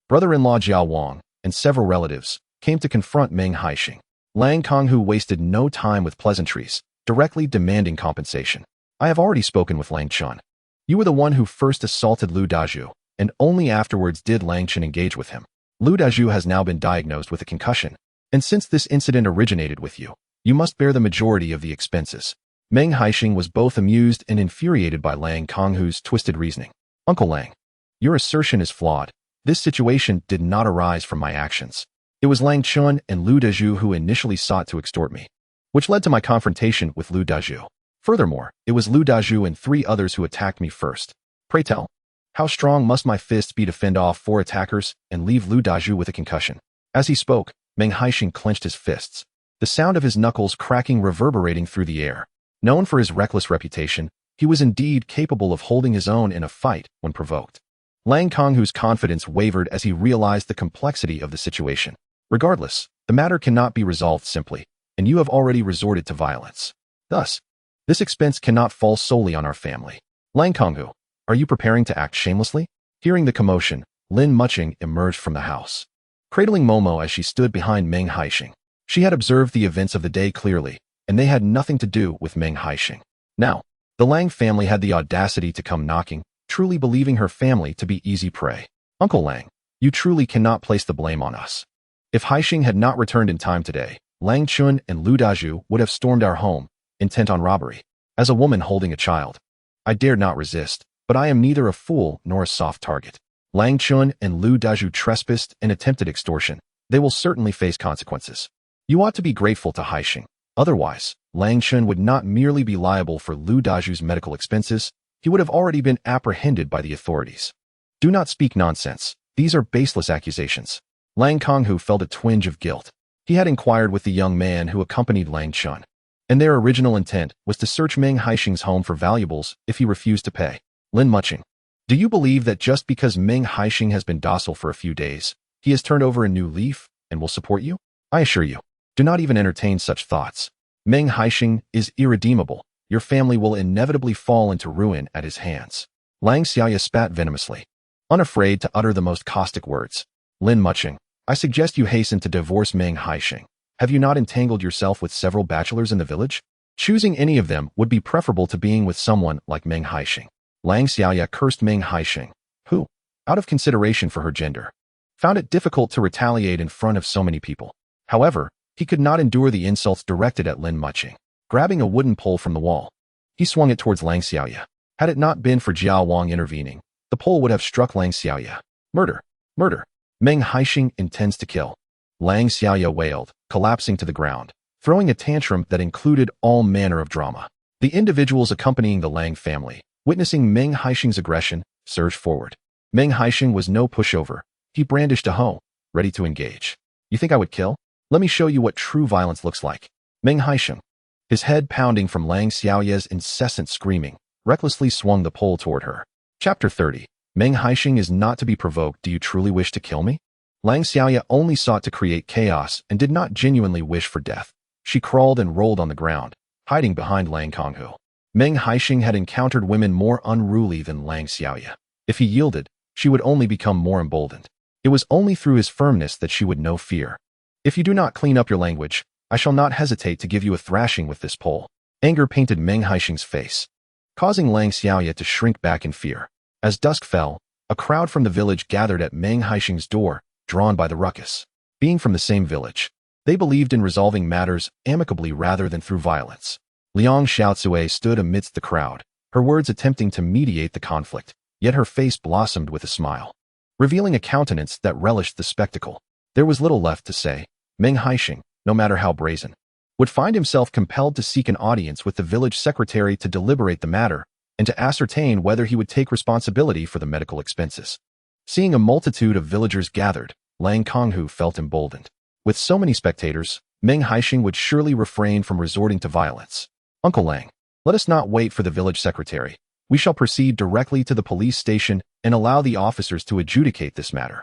brother-in-law Jiao Wang, and several relatives, came to confront Meng Haisheng. Lang Konghu wasted no time with pleasantries, directly demanding compensation. I have already spoken with Lang Chun. You were the one who first assaulted Lu Daju, and only afterwards did Lang Chun engage with him. Lu Daju has now been diagnosed with a concussion, and since this incident originated with you, you must bear the majority of the expenses. Meng Haisheng was both amused and infuriated by Lang Konghu's twisted reasoning. Uncle Lang, your assertion is flawed. This situation did not arise from my actions. It was Lang Chun and Lu Daju who initially sought to extort me, which led to my confrontation with Lu Daju. Furthermore, it was Lu Daju and 3 others who attacked me first. Pray tell, how strong must my fists be to fend off 4 attackers and leave Lu Daju with a concussion? As he spoke, Meng Haisheng clenched his fists, the sound of his knuckles cracking reverberating through the air. Known for his reckless reputation, he was indeed capable of holding his own in a fight when provoked. Lang Konghu's confidence wavered as he realized the complexity of the situation. Regardless, the matter cannot be resolved simply, and you have already resorted to violence. Thus, this expense cannot fall solely on our family. Lang Konghu, are you preparing to act shamelessly? Hearing the commotion, Lin Mucheng emerged from the house, cradling Momo as she stood behind Meng Haisheng. She had observed the events of the day clearly, and they had nothing to do with Meng Haisheng. Now, the Lang family had the audacity to come knocking, truly believing her family to be easy prey. Uncle Lang, you truly cannot place the blame on us. If Haisheng had not returned in time today, Lang Chun and Lu Daju would have stormed our home, intent on robbery. As a woman holding a child, I dared not resist, but I am neither a fool nor a soft target. Lang Chun and Lu Daju trespassed and attempted extortion. They will certainly face consequences. You ought to be grateful to Haisheng. Otherwise, Lang Chun would not merely be liable for Lu Daju's medical expenses, he would have already been apprehended by the authorities. Do not speak nonsense. These are baseless accusations. Lang Konghu felt a twinge of guilt. He had inquired with the young man who accompanied Lang Chun, and their original intent was to search Meng Haisheng's home for valuables if he refused to pay. Lin Mucheng, do you believe that just because Meng Haisheng has been docile for a few days, he has turned over a new leaf and will support you? I assure you, do not even entertain such thoughts. Meng Haisheng is irredeemable. Your family will inevitably fall into ruin at his hands. Lang Xiaoya spat venomously, unafraid to utter the most caustic words. Lin Mucheng, I suggest you hasten to divorce Meng Haisheng. Have you not entangled yourself with several bachelors in the village? Choosing any of them would be preferable to being with someone like Meng Haisheng. Lang Xiaoya cursed Meng Haisheng, who, out of consideration for her gender, found it difficult to retaliate in front of so many people. However, he could not endure the insults directed at Lin Mucheng. Grabbing a wooden pole from the wall, he swung it towards Lang Xiaoya. Had it not been for Jiao Wang intervening, the pole would have struck Lang Xiaoya. Murder! Murder! Meng Haisheng intends to kill. Lang Xiaoya wailed, collapsing to the ground, throwing a tantrum that included all manner of drama. The individuals accompanying the Lang family, witnessing Meng Haisheng's aggression, surged forward. Meng Haisheng was no pushover. He brandished a hoe, ready to engage. You think I would kill? Let me show you what true violence looks like. Meng Haisheng, his head pounding from Lang Xiaoya's incessant screaming, recklessly swung the pole toward her. Chapter 30. Meng Haisheng is not to be provoked. Do you truly wish to kill me? Lang Xiaoya only sought to create chaos and did not genuinely wish for death. She crawled and rolled on the ground, hiding behind Lang Konghu. Meng Haisheng had encountered women more unruly than Lang Xiaoya. If he yielded, she would only become more emboldened. It was only through his firmness that she would know fear. If you do not clean up your language, I shall not hesitate to give you a thrashing with this pole. Anger painted Meng Haisheng's face, causing Lang Xiaoya to shrink back in fear. As dusk fell, a crowd from the village gathered at Meng Haisheng's door, drawn by the ruckus. Being from the same village, they believed in resolving matters amicably rather than through violence. Liang Xiaotsue stood amidst the crowd, her words attempting to mediate the conflict, yet her face blossomed with a smile, revealing a countenance that relished the spectacle. There was little left to say. Meng Haisheng, no matter how brazen, would find himself compelled to seek an audience with the village secretary to deliberate the matter and to ascertain whether he would take responsibility for the medical expenses. Seeing a multitude of villagers gathered, Lang Konghu felt emboldened. With so many spectators, Meng Haisheng would surely refrain from resorting to violence. Uncle Lang, let us not wait for the village secretary. We shall proceed directly to the police station and allow the officers to adjudicate this matter.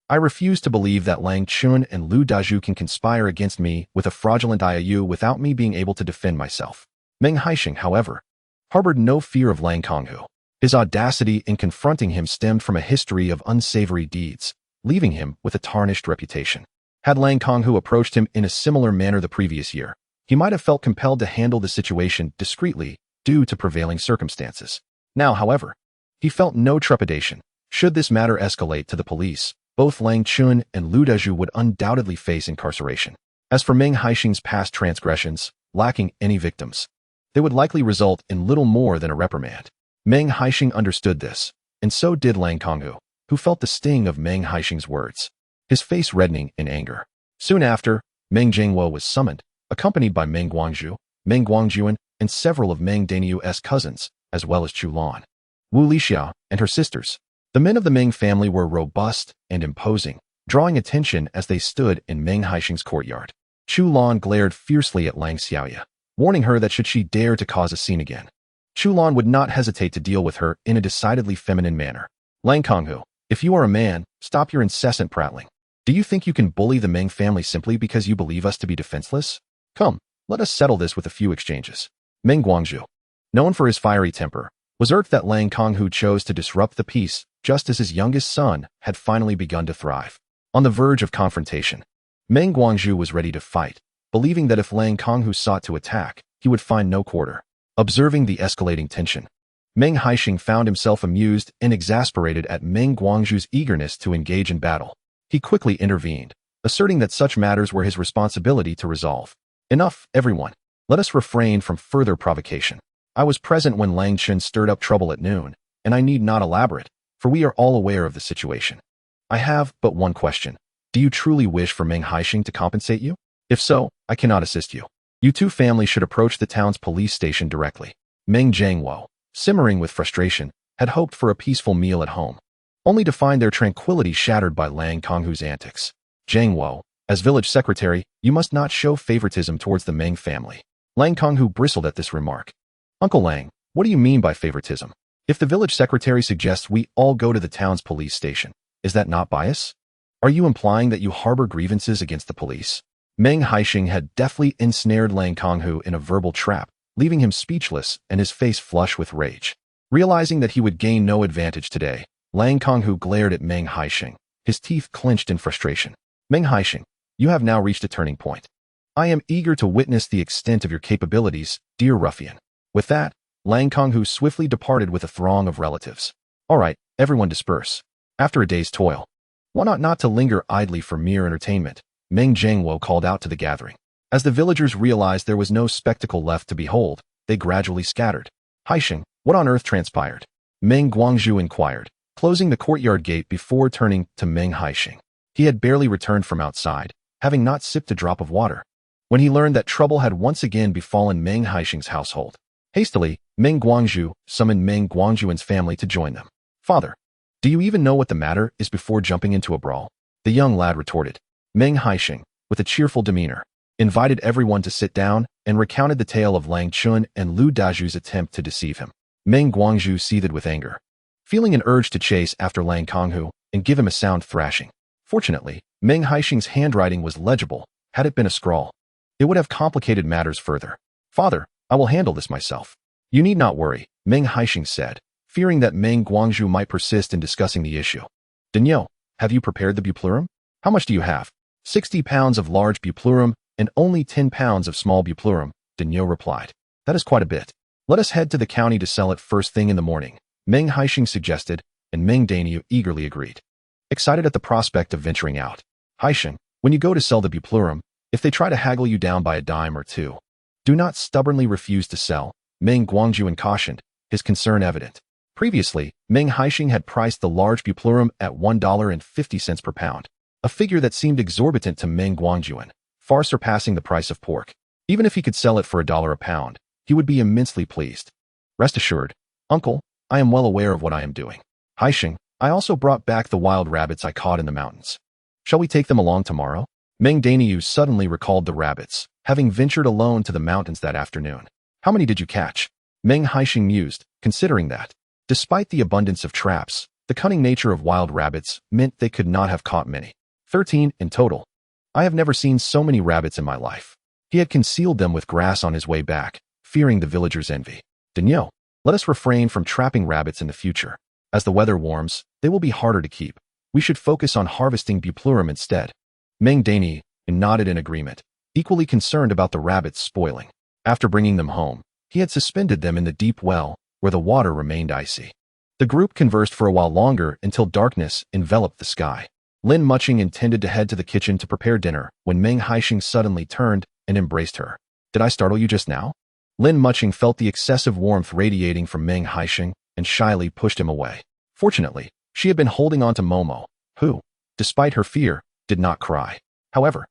I refuse to believe that Lang Chun and Lu Dazhu can conspire against me with a fraudulent IOU without me being able to defend myself. Meng Haisheng, however, harbored no fear of Lang Konghu. His audacity in confronting him stemmed from a history of unsavory deeds, leaving him with a tarnished reputation. Had Lang Konghu approached him in a similar manner the previous year, he might have felt compelled to handle the situation discreetly due to prevailing circumstances. Now, however, he felt no trepidation. Should this matter escalate to the police, both Lang Chun and Lu Dazhu would undoubtedly face incarceration. As for Meng Haisheng's past transgressions, lacking any victims, they would likely result in little more than a reprimand. Meng Haisheng understood this, and so did Lang Konghu, who felt the sting of Meng Haisheng's words, his face reddening in anger. Soon after, Meng Jingwo was summoned, accompanied by Meng Guangzhu, Meng Guangjuan, and several of Meng Daniu's cousins, as well as Chu Lan, Wu Lixia, and her sisters. The men of the Meng family were robust and imposing, drawing attention as they stood in Meng Haisheng's courtyard. Chu Lan glared fiercely at Lang Xiaoya, warning her that should she dare to cause a scene again, Chu Lan would not hesitate to deal with her in a decidedly feminine manner. Lang Konghu, if you are a man, stop your incessant prattling. Do you think you can bully the Meng family simply because you believe us to be defenseless? Come, let us settle this with a few exchanges. Meng Guangzhu, known for his fiery temper, was irked that Lang Konghu chose to disrupt the peace just as his youngest son had finally begun to thrive. On the verge of confrontation, Meng Guangzhu was ready to fight, believing that if Lang Konghu sought to attack, he would find no quarter. Observing the escalating tension, Meng Haisheng found himself amused and exasperated at Meng Guangzhu's eagerness to engage in battle. He quickly intervened, asserting that such matters were his responsibility to resolve. Enough, everyone. Let us refrain from further provocation. I was present when Lang Chun stirred up trouble at noon, and I need not elaborate, for we are all aware of the situation. I have but one question. Do you truly wish for Meng Haisheng to compensate you? If so, I cannot assist you. You two families should approach the town's police station directly. Meng Jingwo, simmering with frustration, had hoped for a peaceful meal at home, only to find their tranquility shattered by Lang Konghu's antics. Jingwo, as village secretary, you must not show favoritism towards the Meng family. Lang Konghu bristled at this remark. Uncle Lang, what do you mean by favoritism? If the village secretary suggests we all go to the town's police station, is that not bias? Are you implying that you harbor grievances against the police? Meng Haisheng had deftly ensnared Lang Konghu in a verbal trap, leaving him speechless and his face flush with rage. Realizing that he would gain no advantage today, Lang Konghu glared at Meng Haisheng, his teeth clenched in frustration. Meng Haisheng, you have now reached a turning point. I am eager to witness the extent of your capabilities, dear ruffian. With that, Lang Konghu swiftly departed with a throng of relatives. All right, everyone disperse. After a day's toil, one ought not to linger idly for mere entertainment, Meng Jiangwo called out to the gathering. As the villagers realized there was no spectacle left to behold, they gradually scattered. Haisheng, what on earth transpired? Meng Guangzhu inquired, closing the courtyard gate before turning to Meng Haisheng. He had barely returned from outside, having not sipped a drop of water, when he learned that trouble had once again befallen Meng Haisheng's household. Hastily, Meng Guangzhu summoned Meng Guangzhuan's family to join them. Father, do you even know what the matter is before jumping into a brawl? The young lad retorted. Meng Haisheng, with a cheerful demeanor, invited everyone to sit down and recounted the tale of Lang Chun and Lu Dazhu's attempt to deceive him. Meng Guangzhu seethed with anger, feeling an urge to chase after Lang Konghu and give him a sound thrashing. Fortunately, Meng Haisheng's handwriting was legible. Had it been a scrawl, it would have complicated matters further. Father, I will handle this myself. You need not worry, Meng Haisheng said, fearing that Meng Guangzhu might persist in discussing the issue. Daniel, have you prepared the buplurum? How much do you have? 60 pounds of large buplurum and only 10 pounds of small buplurum, Daniel replied. That is quite a bit. Let us head to the county to sell it first thing in the morning, Meng Haisheng suggested, and Meng Daniel eagerly agreed. Excited at the prospect of venturing out. Haisheng, when you go to sell the buplurum, if they try to haggle you down by a dime or two, do not stubbornly refuse to sell, Meng Guangzhu cautioned, his concern evident. Previously, Meng Haisheng had priced the large buplurum at $1.50 per pound, a figure that seemed exorbitant to Meng Guangzhu, far surpassing the price of pork. Even if he could sell it for $1 a pound, he would be immensely pleased. Rest assured, uncle, I am well aware of what I am doing. Haisheng, I also brought back the wild rabbits I caught in the mountains. Shall we take them along tomorrow? Meng Daniel suddenly recalled the rabbits, having ventured alone to the mountains that afternoon. How many did you catch? Meng Haisheng mused, considering that, despite the abundance of traps, the cunning nature of wild rabbits meant they could not have caught many. 13 in total. I have never seen so many rabbits in my life. He had concealed them with grass on his way back, fearing the villagers' envy. Daniel, let us refrain from trapping rabbits in the future. As the weather warms, they will be harder to keep. We should focus on harvesting buplurum instead. Meng Daniel nodded in agreement, equally concerned about the rabbits spoiling. After bringing them home, he had suspended them in the deep well, where the water remained icy. The group conversed for a while longer until darkness enveloped the sky. Lin Mucheng intended to head to the kitchen to prepare dinner when Meng Haisheng suddenly turned and embraced her. Did I startle you just now? Lin Mucheng felt the excessive warmth radiating from Meng Haisheng and shyly pushed him away. Fortunately, she had been holding on to Momo, who, despite her fear, did not cry. However,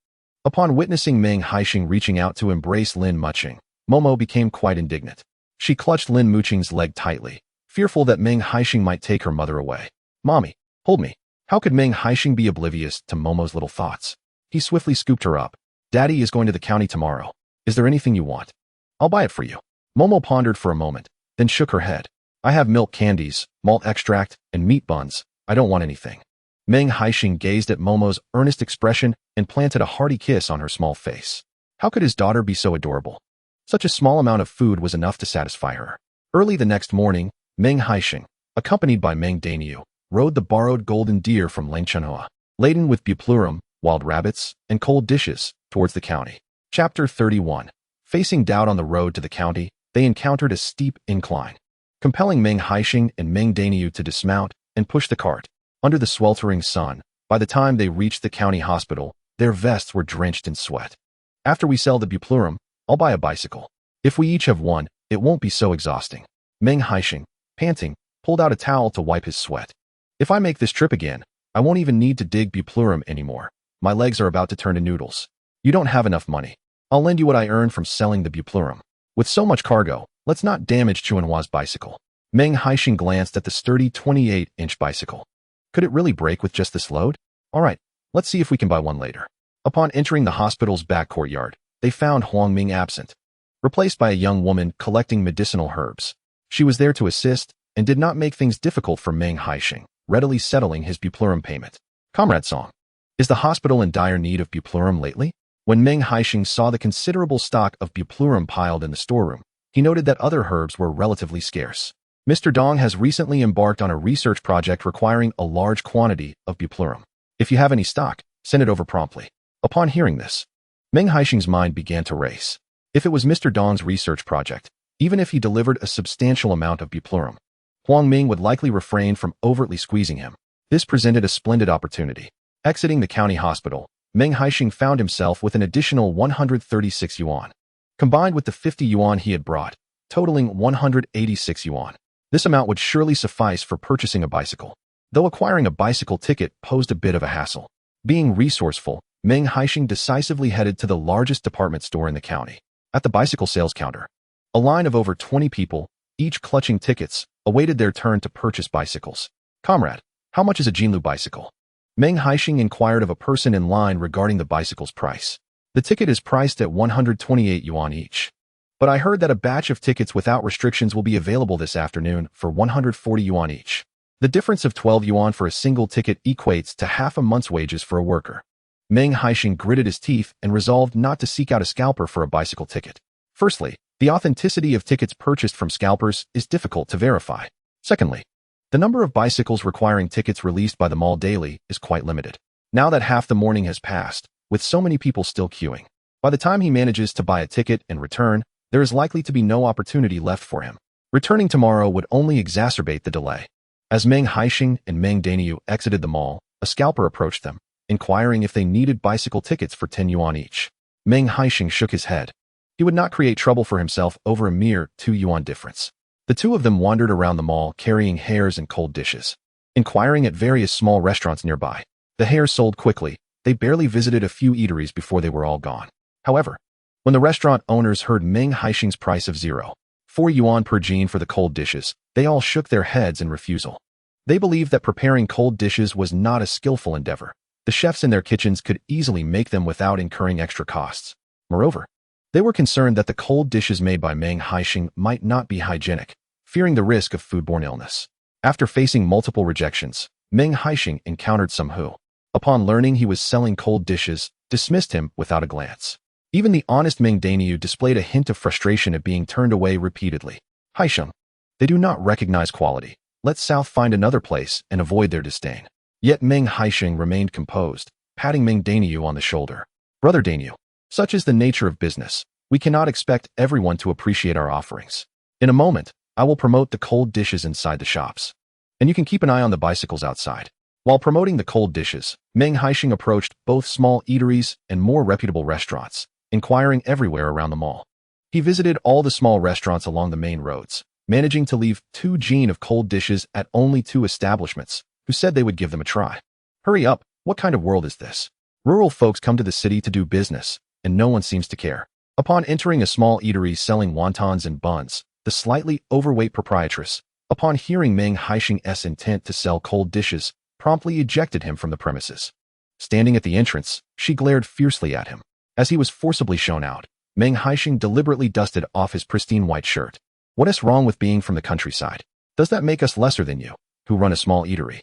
upon witnessing Meng Haisheng reaching out to embrace Lin Mucheng, Momo became quite indignant. She clutched Lin Mucheng's leg tightly, fearful that Meng Haisheng might take her mother away. Mommy, hold me. How could Meng Haisheng be oblivious to Momo's little thoughts? He swiftly scooped her up. Daddy is going to the county tomorrow. Is there anything you want? I'll buy it for you. Momo pondered for a moment, then shook her head. I have milk candies, malt extract, and meat buns. I don't want anything. Meng Haisheng gazed at Momo's earnest expression and planted a hearty kiss on her small face. How could his daughter be so adorable? Such a small amount of food was enough to satisfy her. Early the next morning, Meng Haisheng, accompanied by Meng Daniel, rode the borrowed golden deer from Langchenhua, laden with buplurum, wild rabbits, and cold dishes, towards the county. Chapter 31. Facing doubt on the road to the county, they encountered a steep incline, compelling Meng Haisheng and Meng Daniel to dismount and push the cart. Under the sweltering sun, by the time they reached the county hospital, their vests were drenched in sweat. After we sell the buplurum, I'll buy a bicycle. If we each have one, it won't be so exhausting. Meng Haisheng, panting, pulled out a towel to wipe his sweat. If I make this trip again, I won't even need to dig buplurum anymore. My legs are about to turn to noodles. You don't have enough money. I'll lend you what I earned from selling the buplurum. With so much cargo, let's not damage Chuanhua's bicycle. Meng Haisheng glanced at the sturdy 28-inch bicycle. Could it really break with just this load? All right, let's see if we can buy one later. Upon entering the hospital's back courtyard, they found Huang Ming absent, replaced by a young woman collecting medicinal herbs. She was there to assist and did not make things difficult for Meng Haisheng, readily settling his buplurum payment. Comrade Song, is the hospital in dire need of buplurum lately? When Meng Haisheng saw the considerable stock of buplurum piled in the storeroom, he noted that other herbs were relatively scarce. Mr. Dong has recently embarked on a research project requiring a large quantity of buplurum. If you have any stock, send it over promptly. Upon hearing this, Meng Haisheng's mind began to race. If it was Mr. Dong's research project, even if he delivered a substantial amount of buplurum, Huang Ming would likely refrain from overtly squeezing him. This presented a splendid opportunity. Exiting the county hospital, Meng Haisheng found himself with an additional 136 yuan. Combined with the 50 yuan he had brought, totaling 186 yuan. This amount would surely suffice for purchasing a bicycle, though acquiring a bicycle ticket posed a bit of a hassle. Being resourceful, Meng Haisheng decisively headed to the largest department store in the county. At the bicycle sales counter, a line of over 20 people, each clutching tickets, awaited their turn to purchase bicycles. "Comrade, how much is a Jinlu bicycle?" Meng Haisheng inquired of a person in line regarding the bicycle's price. "The ticket is priced at 128 yuan each. But I heard that a batch of tickets without restrictions will be available this afternoon for 140 yuan each. The difference of 12 yuan for a single ticket equates to half a month's wages for a worker." Meng Haisheng gritted his teeth and resolved not to seek out a scalper for a bicycle ticket. Firstly, the authenticity of tickets purchased from scalpers is difficult to verify. Secondly, the number of bicycles requiring tickets released by the mall daily is quite limited. Now that half the morning has passed, with so many people still queuing, by the time he manages to buy a ticket and return, there is likely to be no opportunity left for him. Returning tomorrow would only exacerbate the delay. As Meng Haisheng and Meng Daniu exited the mall, a scalper approached them, inquiring if they needed bicycle tickets for 10 yuan each. Meng Haisheng shook his head. He would not create trouble for himself over a mere 2 yuan difference. The two of them wandered around the mall carrying hairs and cold dishes, inquiring at various small restaurants nearby. The hairs sold quickly. They barely visited a few eateries before they were all gone. However, when the restaurant owners heard Meng Haisheng's price of 0.4 yuan per jin for the cold dishes, they all shook their heads in refusal. They believed that preparing cold dishes was not a skillful endeavor. The chefs in their kitchens could easily make them without incurring extra costs. Moreover, they were concerned that the cold dishes made by Meng Haisheng might not be hygienic, fearing the risk of foodborne illness. After facing multiple rejections, Meng Haisheng encountered some who, upon learning he was selling cold dishes, dismissed him without a glance. Even the honest Meng Daniu displayed a hint of frustration at being turned away repeatedly. "Haisheng, they do not recognize quality. Let South find another place and avoid their disdain." Yet Meng Haisheng remained composed, patting Meng Daniu on the shoulder. "Brother Daniu, such is the nature of business. We cannot expect everyone to appreciate our offerings. In a moment, I will promote the cold dishes inside the shops, and you can keep an eye on the bicycles outside." While promoting the cold dishes, Meng Haisheng approached both small eateries and more reputable restaurants, inquiring everywhere around the mall. He visited all the small restaurants along the main roads, managing to leave 2 jin of cold dishes at only 2 establishments, who said they would give them a try. "Hurry up, what kind of world is this? Rural folks come to the city to do business, and no one seems to care." Upon entering a small eatery selling wontons and buns, the slightly overweight proprietress, upon hearing Meng Haisheng's intent to sell cold dishes, promptly ejected him from the premises. Standing at the entrance, she glared fiercely at him. As he was forcibly shown out, Meng Haisheng deliberately dusted off his pristine white shirt. "What is wrong with being from the countryside? Does that make us lesser than you, who run a small eatery?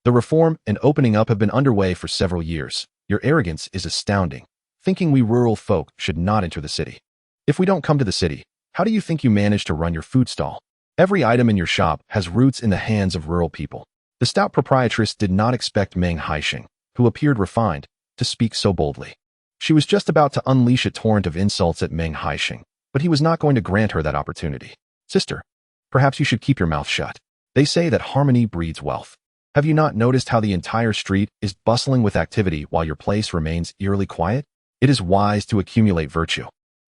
The reform and opening up have been underway for several years. Your arrogance is astounding, thinking we rural folk should not enter the city. If we don't come to the city, how do you think you manage to run your food stall? Every item in your shop has roots in the hands of rural people." The stout proprietress did not expect Meng Haisheng, who appeared refined, to speak so boldly. She was just about to unleash a torrent of insults at Meng Haisheng, but he was not going to grant her that opportunity. "Sister, perhaps you should keep your mouth shut. They say that harmony breeds wealth. Have you not noticed how the entire street is bustling with activity while your place remains eerily quiet? It is wise to accumulate virtue.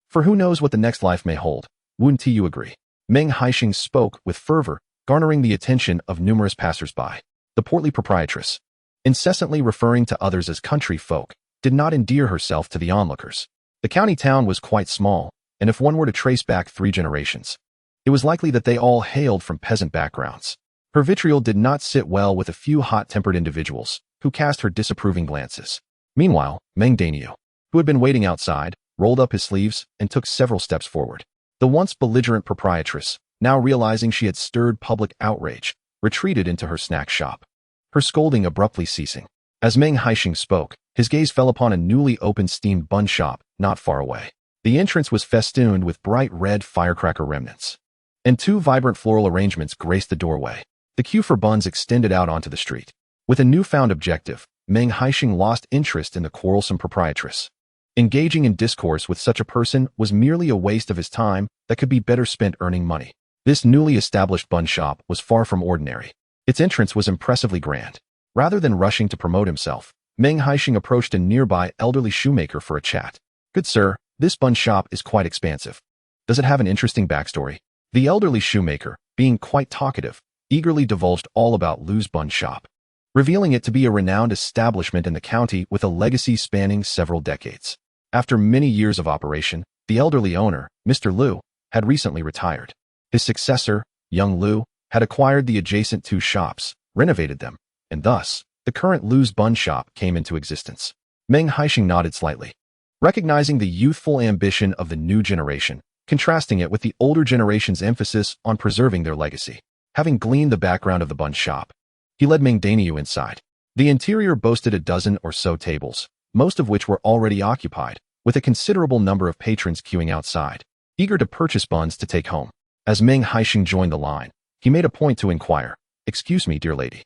For who knows what the next life may hold? Wouldn't you agree?" Meng Haisheng spoke with fervor, garnering the attention of numerous passers-by. The portly proprietress, incessantly referring to others as country folk, did not endear herself to the onlookers. The county town was quite small, and if one were to trace back 3 generations, it was likely that they all hailed from peasant backgrounds. Her vitriol did not sit well with a few hot-tempered individuals, who cast her disapproving glances. Meanwhile, Meng Daniu, who had been waiting outside, rolled up his sleeves and took several steps forward. The once belligerent proprietress, now realizing she had stirred public outrage, retreated into her snack shop, her scolding abruptly ceasing. As Meng Haisheng spoke, his gaze fell upon a newly opened steamed bun shop not far away. The entrance was festooned with bright red firecracker remnants. and two vibrant floral arrangements graced the doorway. The queue for buns extended out onto the street. With a newfound objective, Meng Haisheng lost interest in the quarrelsome proprietress. Engaging in discourse with such a person was merely a waste of his time that could be better spent earning money. This newly established bun shop was far from ordinary. Its entrance was impressively grand. Rather than rushing to promote himself, Meng Haisheng approached a nearby elderly shoemaker for a chat. "Good sir, this bun shop is quite expansive. Does it have an interesting backstory?" The elderly shoemaker, being quite talkative, eagerly divulged all about Lu's bun shop, revealing it to be a renowned establishment in the county with a legacy spanning several decades. After many years of operation, the elderly owner, Mr. Lu, had recently retired. His successor, young Lu, had acquired the adjacent two shops, renovated them, and thus, the current Lu's bun shop came into existence. Meng Haisheng nodded slightly, recognizing the youthful ambition of the new generation, contrasting it with the older generation's emphasis on preserving their legacy. Having gleaned the background of the bun shop, he led Meng Haisheng inside. The interior boasted a dozen or so tables, most of which were already occupied, with a considerable number of patrons queuing outside, eager to purchase buns to take home. As Meng Haisheng joined the line, he made a point to inquire, "Excuse me, dear lady.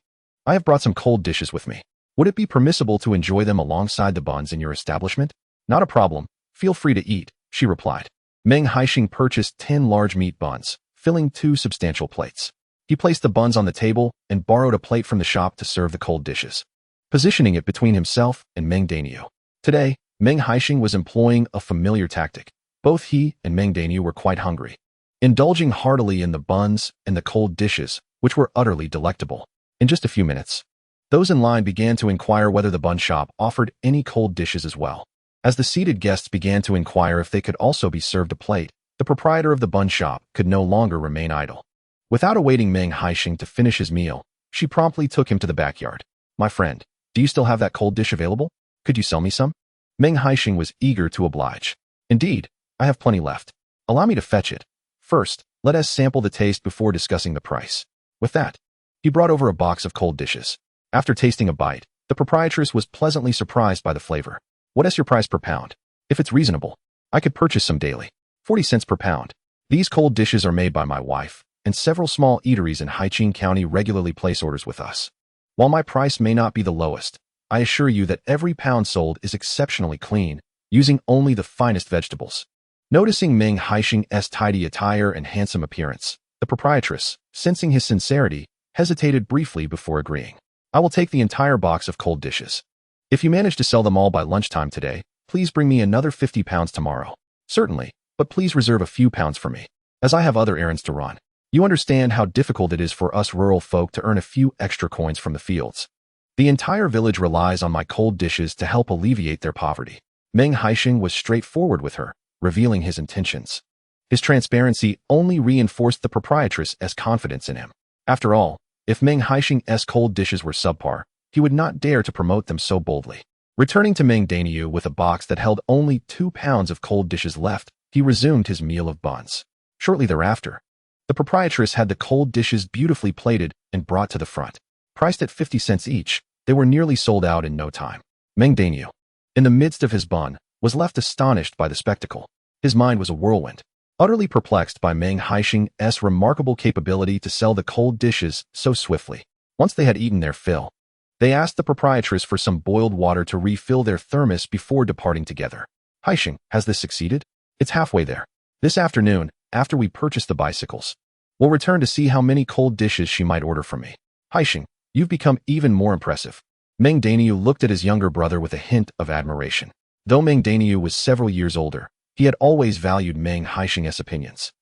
I have brought some cold dishes with me. Would it be permissible to enjoy them alongside the buns in your establishment?" "Not a problem. Feel free to eat," she replied. Meng Haisheng purchased 10 large meat buns, filling 2 substantial plates. He placed the buns on the table and borrowed a plate from the shop to serve the cold dishes, positioning it between himself and Meng Haisheng. Today, Meng Haisheng was employing a familiar tactic. Both he and Meng Haisheng were quite hungry, indulging heartily in the buns and the cold dishes, which were utterly delectable. In just a few minutes, those in line began to inquire whether the bun shop offered any cold dishes as well. As the seated guests began to inquire if they could also be served a plate, the proprietor of the bun shop could no longer remain idle. Without awaiting Meng Haisheng to finish his meal, she promptly took him to the backyard. "My friend, do you still have that cold dish available? Could you sell me some?" Meng Haisheng was eager to oblige. "Indeed, I have plenty left. Allow me to fetch it. First, let us sample the taste before discussing the price." With that, he brought over a box of cold dishes. After tasting a bite, the proprietress was pleasantly surprised by the flavor. "What is your price per pound? If it's reasonable, I could purchase some daily. 40 cents per pound. These cold dishes are made by my wife, and several small eateries in Beijing County regularly place orders with us. While my price may not be the lowest, I assure you that every pound sold is exceptionally clean, using only the finest vegetables." Noticing Meng Haisheng's tidy attire and handsome appearance, the proprietress, sensing his sincerity, hesitated briefly before agreeing. "I will take the entire box of cold dishes. If you manage to sell them all by lunchtime today, please bring me another 50 pounds tomorrow." "Certainly, but please reserve a few pounds for me, as I have other errands to run. You understand how difficult it is for us rural folk to earn a few extra coins from the fields. The entire village relies on my cold dishes to help alleviate their poverty." Meng Haisheng was straightforward with her, revealing his intentions. His transparency only reinforced the proprietress's confidence in him. After all, if Meng Haisheng's cold dishes were subpar, he would not dare to promote them so boldly. Returning to Meng Haisheng with a box that held only 2 pounds of cold dishes left, he resumed his meal of buns. Shortly thereafter, the proprietress had the cold dishes beautifully plated and brought to the front. Priced at 50 cents each, they were nearly sold out in no time. Meng Haisheng, in the midst of his bun, was left astonished by the spectacle. His mind was a whirlwind, utterly perplexed by Meng Haisheng's remarkable capability to sell the cold dishes so swiftly. Once they had eaten their fill, they asked the proprietress for some boiled water to refill their thermos before departing together. "Haisheng, has this succeeded? It's halfway there. This afternoon, after we purchase the bicycles, we'll return to see how many cold dishes she might order from me. Haisheng, you've become even more impressive." Meng Haisheng looked at his younger brother with a hint of admiration. Though Meng Haisheng was several years older, he had always valued Meng Haisheng's opinions.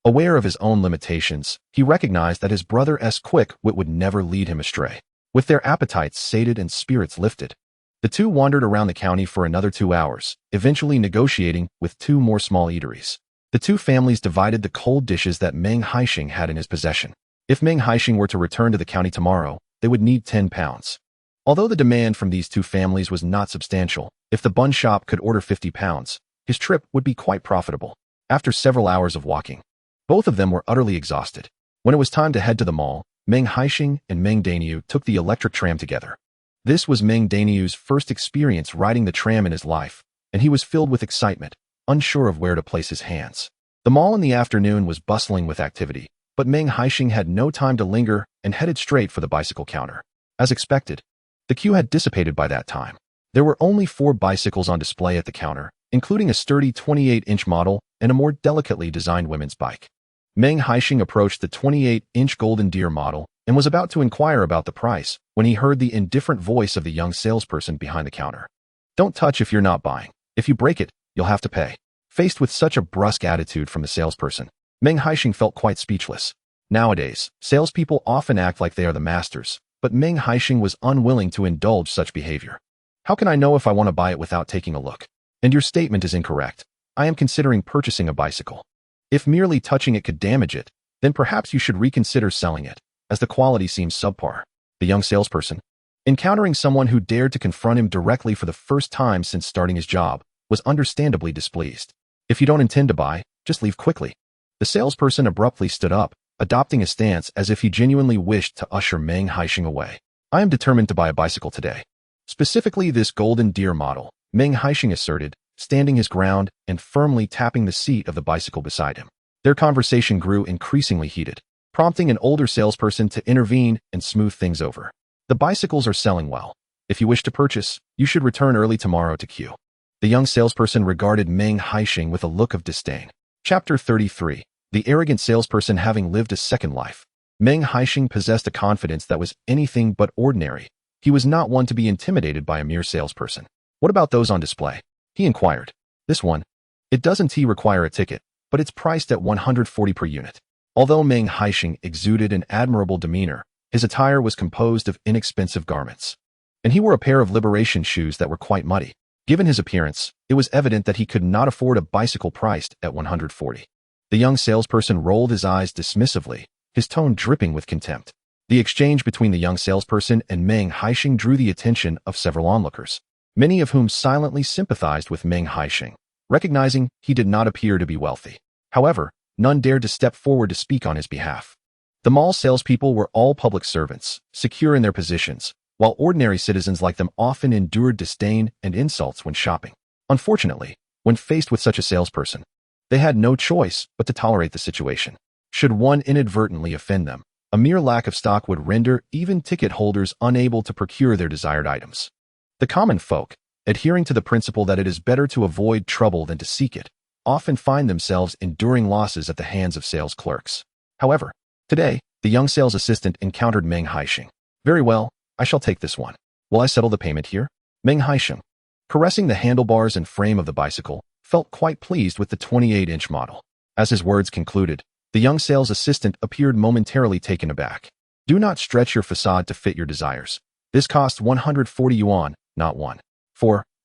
Aware of his own limitations, he recognized that his brother's quick wit would never lead him astray. With their appetites sated and spirits lifted, the two wandered around the county for another 2 hours, eventually negotiating with 2 more small eateries. The two families divided the cold dishes that Meng Haisheng had in his possession. If Meng Haisheng were to return to the county tomorrow, they would need 10 pounds. Although the demand from these two families was not substantial, if the bun shop could order 50 pounds, his trip would be quite profitable. After several hours of walking, both of them were utterly exhausted. When it was time to head to the mall, Meng Haisheng and Meng Haisheng took the electric tram together. This was Meng Haisheng's first experience riding the tram in his life, and he was filled with excitement, unsure of where to place his hands. The mall in the afternoon was bustling with activity, but Meng Haisheng had no time to linger and headed straight for the bicycle counter. As expected, the queue had dissipated by that time. There were only 4 bicycles on display at the counter, including a sturdy 28-inch model and a more delicately designed women's bike. Meng Haisheng approached the 28-inch Golden Deer model and was about to inquire about the price when he heard the indifferent voice of the young salesperson behind the counter. "Don't touch if you're not buying. If you break it, you'll have to pay." Faced with such a brusque attitude from the salesperson, Meng Haisheng felt quite speechless. Nowadays, salespeople often act like they are the masters, but Meng Haisheng was unwilling to indulge such behavior. "How can I know if I want to buy it without taking a look? And your statement is incorrect. I am considering purchasing a bicycle. If merely touching it could damage it, then perhaps you should reconsider selling it, as the quality seems subpar." The young salesperson, encountering someone who dared to confront him directly for the first time since starting his job, was understandably displeased. "If you don't intend to buy, just leave quickly." The salesperson abruptly stood up, adopting a stance as if he genuinely wished to usher Meng Haisheng away. "I am determined to buy a bicycle today. Specifically this Golden Deer model," Meng Haisheng asserted, standing his ground and firmly tapping the seat of the bicycle beside him. Their conversation grew increasingly heated, prompting an older salesperson to intervene and smooth things over. "The bicycles are selling well. If you wish to purchase, you should return early tomorrow to queue." The young salesperson regarded Meng Haisheng with a look of disdain. Chapter 33. The arrogant salesperson having lived a second life. Meng Haisheng possessed a confidence that was anything but ordinary. He was not one to be intimidated by a mere salesperson. "What about those on display?" he inquired. "This one. It doesn't require a ticket, but it's priced at 140 per unit." Although Meng Haisheng exuded an admirable demeanor, his attire was composed of inexpensive garments, and he wore a pair of liberation shoes that were quite muddy. Given his appearance, it was evident that he could not afford a bicycle priced at 140. The young salesperson rolled his eyes dismissively, his tone dripping with contempt. The exchange between the young salesperson and Meng Haisheng drew the attention of several onlookers, many of whom silently sympathized with Meng Haisheng, recognizing he did not appear to be wealthy. However, none dared to step forward to speak on his behalf. The mall salespeople were all public servants, secure in their positions, while ordinary citizens like them often endured disdain and insults when shopping. Unfortunately, when faced with such a salesperson, they had no choice but to tolerate the situation. Should one inadvertently offend them, a mere lack of stock would render even ticket holders unable to procure their desired items. The common folk, adhering to the principle that it is better to avoid trouble than to seek it, often find themselves enduring losses at the hands of sales clerks. However, today, the young sales assistant encountered Meng Haisheng. "Very well, I shall take this one. Will I settle the payment here?" Meng Haisheng, caressing the handlebars and frame of the bicycle, felt quite pleased with the 28-inch model. As his words concluded, the young sales assistant appeared momentarily taken aback. "Do not stretch your facade to fit your desires. This costs 140 yuan, not 1.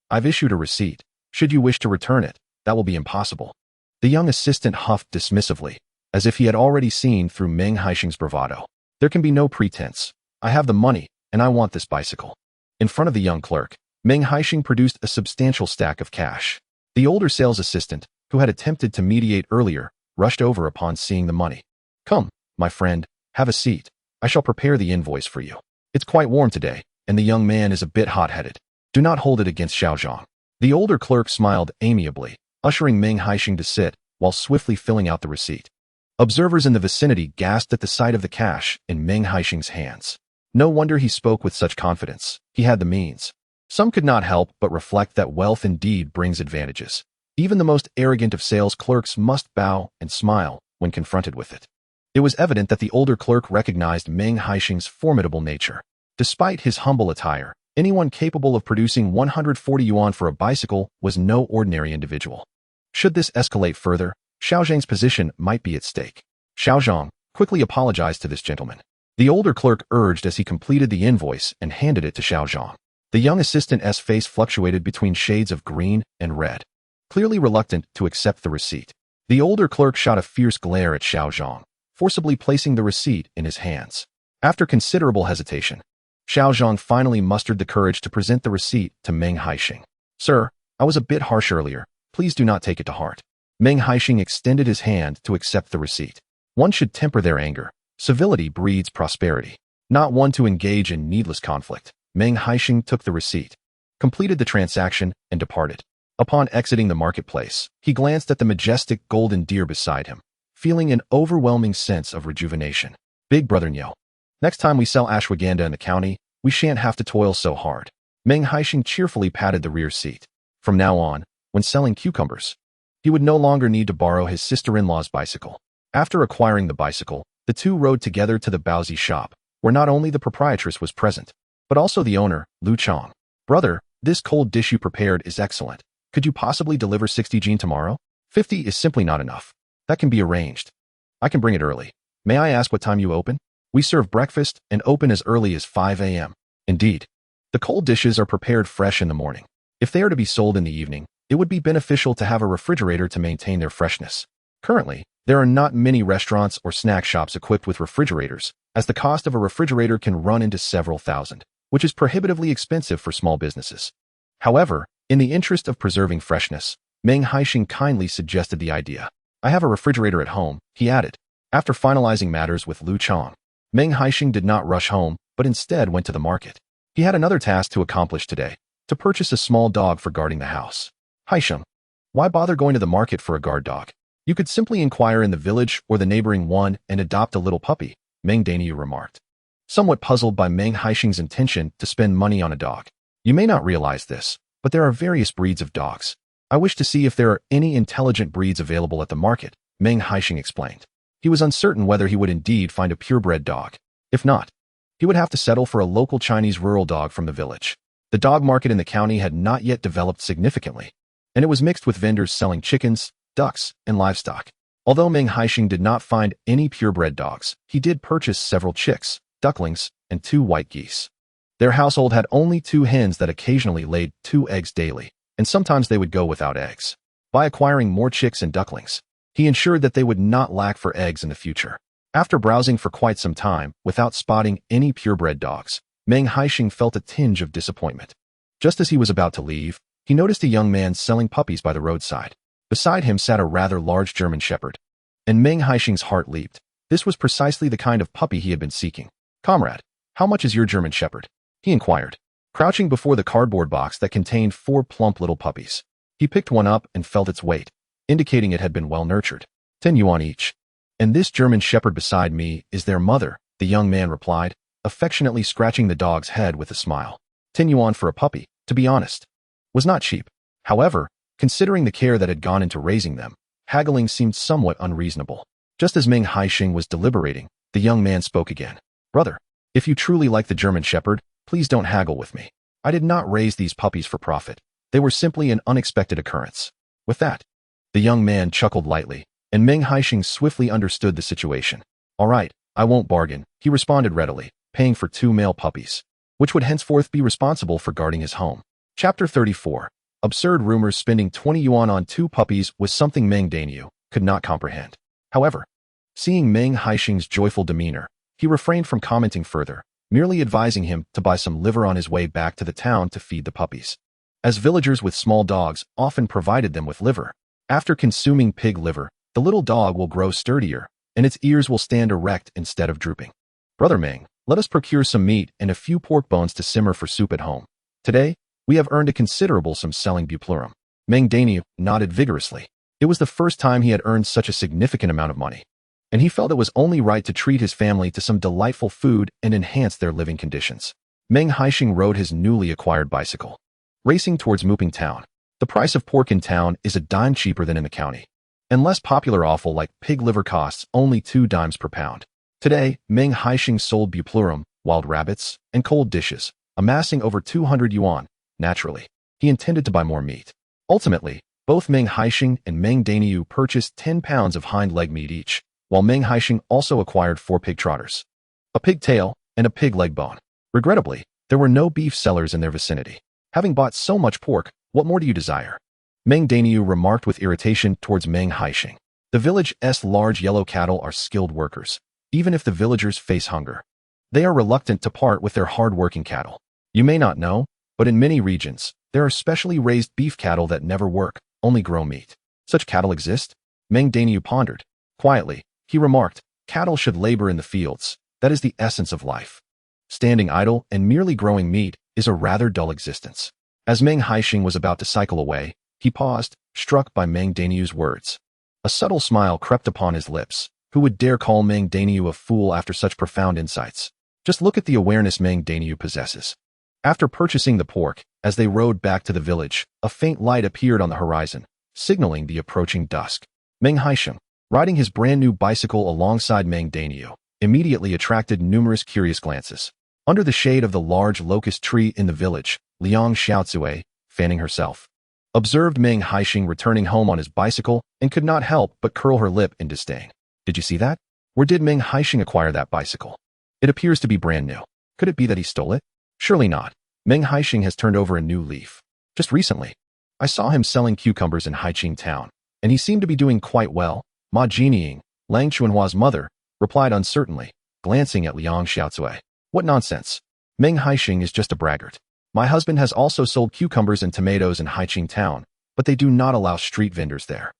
I've issued a receipt. Should you wish to return it, that will be impossible." The young assistant huffed dismissively, as if he had already seen through Meng Haisheng's bravado. "There can be no pretense. I have the money, and I want this bicycle." In front of the young clerk, Meng Haisheng produced a substantial stack of cash. The older sales assistant, who had attempted to mediate earlier, rushed over upon seeing the money. "Come, my friend, have a seat. I shall prepare the invoice for you. It's quite warm today, and the young man is a bit hot-headed. Do not hold it against Xiaozhang." The older clerk smiled amiably, ushering Meng Haisheng to sit, while swiftly filling out the receipt. Observers in the vicinity gasped at the sight of the cash in Meng Haisheng's hands. No wonder he spoke with such confidence. He had the means. Some could not help but reflect that wealth indeed brings advantages. Even the most arrogant of sales clerks must bow and smile when confronted with it. It was evident that the older clerk recognized Meng Haisheng's formidable nature. Despite his humble attire, anyone capable of producing 140 yuan for a bicycle was no ordinary individual. Should this escalate further, Xiaozhang's position might be at stake. Xiaozhang quickly apologized to this gentleman. The older clerk urged as he completed the invoice and handed it to Xiaozhang. The young assistant's face fluctuated between shades of green and red, clearly reluctant to accept the receipt. The older clerk shot a fierce glare at Xiaozhang, forcibly placing the receipt in his hands. After considerable hesitation, Xiaozhang finally mustered the courage to present the receipt to Meng Haisheng. "Sir, I was a bit harsh earlier. Please do not take it to heart." Meng Haisheng extended his hand to accept the receipt. One should temper their anger. Civility breeds prosperity. Not one to engage in needless conflict, Meng Haisheng took the receipt, completed the transaction, and departed. Upon exiting the marketplace, he glanced at the majestic golden deer beside him, feeling an overwhelming sense of rejuvenation. Big brother Niel. Next time we sell ashwagandha in the county, we shan't have to toil so hard. Meng Haisheng cheerfully patted the rear seat. From now on, when selling cucumbers, he would no longer need to borrow his sister-in-law's bicycle. After acquiring the bicycle, the two rode together to the Baozi shop, where not only the proprietress was present, but also the owner, Lu Chong. Brother, this cold dish you prepared is excellent. Could you possibly deliver 60 Jin tomorrow? 50 is simply not enough. That can be arranged. I can bring it early. May I ask what time you open? We serve breakfast and open as early as 5 a.m. Indeed. The cold dishes are prepared fresh in the morning. If they are to be sold in the evening, it would be beneficial to have a refrigerator to maintain their freshness. Currently, there are not many restaurants or snack shops equipped with refrigerators, as the cost of a refrigerator can run into several thousand, which is prohibitively expensive for small businesses. However, in the interest of preserving freshness, Meng Haisheng kindly suggested the idea. I have a refrigerator at home, he added. After finalizing matters with Lu Chong, Meng Haisheng did not rush home, but instead went to the market. He had another task to accomplish today, to purchase a small dog for guarding the house. Haisheng, why bother going to the market for a guard dog? You could simply inquire in the village or the neighboring one and adopt a little puppy, Meng Daniu remarked. Somewhat puzzled by Meng Haisheng's intention to spend money on a dog. You may not realize this, but there are various breeds of dogs. I wish to see if there are any intelligent breeds available at the market, Meng Haisheng explained. He was uncertain whether he would indeed find a purebred dog. If not, he would have to settle for a local Chinese rural dog from the village. The dog market in the county had not yet developed significantly, and it was mixed with vendors selling chickens, ducks, and livestock. Although Meng Haisheng did not find any purebred dogs, he did purchase several chicks, ducklings, and 2 white geese. Their household had only 2 hens that occasionally laid 2 eggs daily, and sometimes they would go without eggs. By acquiring more chicks and ducklings, he ensured that they would not lack for eggs in the future. After browsing for quite some time without spotting any purebred dogs, Meng Haisheng felt a tinge of disappointment. Just as he was about to leave, he noticed a young man selling puppies by the roadside. Beside him sat a rather large German shepherd, and Meng Haisheng's heart leaped. This was precisely the kind of puppy he had been seeking. Comrade, how much is your German shepherd? He inquired, crouching before the cardboard box that contained 4 plump little puppies. He picked one up and felt its weight, indicating it had been well nurtured. 10 yuan each. And this German shepherd beside me is their mother, the young man replied, affectionately scratching the dog's head with a smile. 10 yuan for a puppy, to be honest, was not cheap. However, considering the care that had gone into raising them, haggling seemed somewhat unreasonable. Just as Meng Haisheng was deliberating, the young man spoke again. Brother, if you truly like the German shepherd, please don't haggle with me. I did not raise these puppies for profit. They were simply an unexpected occurrence. With that, the young man chuckled lightly, and Meng Haisheng swiftly understood the situation. All right, I won't bargain, he responded readily, paying for 2 male puppies, which would henceforth be responsible for guarding his home. Chapter 34. Absurd rumors. Spending 20 yuan on 2 puppies was something Meng Daniu could not comprehend. However, seeing Meng Haisheng's joyful demeanor, he refrained from commenting further, merely advising him to buy some liver on his way back to the town to feed the puppies, as villagers with small dogs often provided them with liver. After consuming pig liver, the little dog will grow sturdier, and its ears will stand erect instead of drooping. Brother Meng, let us procure some meat and a few pork bones to simmer for soup at home. Today, we have earned a considerable sum selling buplurum. Meng Daniu nodded vigorously. It was the first time he had earned such a significant amount of money, and he felt it was only right to treat his family to some delightful food and enhance their living conditions. Meng Haisheng rode his newly acquired bicycle, racing towards Muping town. The price of pork in town is a dime cheaper than in the county, and less popular offal like pig liver costs only 2 dimes per pound. Today, Meng Haisheng sold buplurum, wild rabbits, and cold dishes, amassing over 200 yuan. Naturally, he intended to buy more meat. Ultimately, both Meng Haisheng and Meng Daniu purchased 10 pounds of hind leg meat each, while Meng Haisheng also acquired 4 pig trotters, a pig tail, and a pig leg bone. Regrettably, there were no beef sellers in their vicinity. Having bought so much pork, what more do you desire? Meng Daniu remarked with irritation towards Meng Haisheng. The village's large yellow cattle are skilled workers, even if the villagers face hunger. They are reluctant to part with their hard-working cattle. You may not know, but in many regions, there are specially raised beef cattle that never work, only grow meat. Such cattle exist? Meng Daniu pondered. Quietly, he remarked, cattle should labor in the fields. That is the essence of life. Standing idle and merely growing meat is a rather dull existence. As Meng Haisheng was about to cycle away, He paused, struck by Meng Daniu's words. A subtle smile crept upon his lips. Who would dare call Meng Daniu a fool after such profound insights? Just look at the awareness Meng Daniu possesses. After purchasing the pork, as they rode back to the village, a faint light appeared on the horizon, signaling the approaching dusk. Meng Haisheng, riding his brand-new bicycle alongside Meng Daniu, immediately attracted numerous curious glances. Under the shade of the large locust tree in the village, Liang Xiaozue, fanning herself, observed Meng Haisheng returning home on his bicycle and could not help but curl her lip in disdain. Did you see that? Where did Meng Haisheng acquire that bicycle? It appears to be brand new. Could it be that he stole it? Surely not. Meng Haisheng has turned over a new leaf. Just recently, I saw him selling cucumbers in Haiqing town, and he seemed to be doing quite well. Ma Jinying, Lang Chuanhua's mother, replied uncertainly, glancing at Liang Xiaozue. What nonsense. Meng Haisheng is just a braggart. My husband has also sold cucumbers and tomatoes in Haiqing town, but they do not allow street vendors there.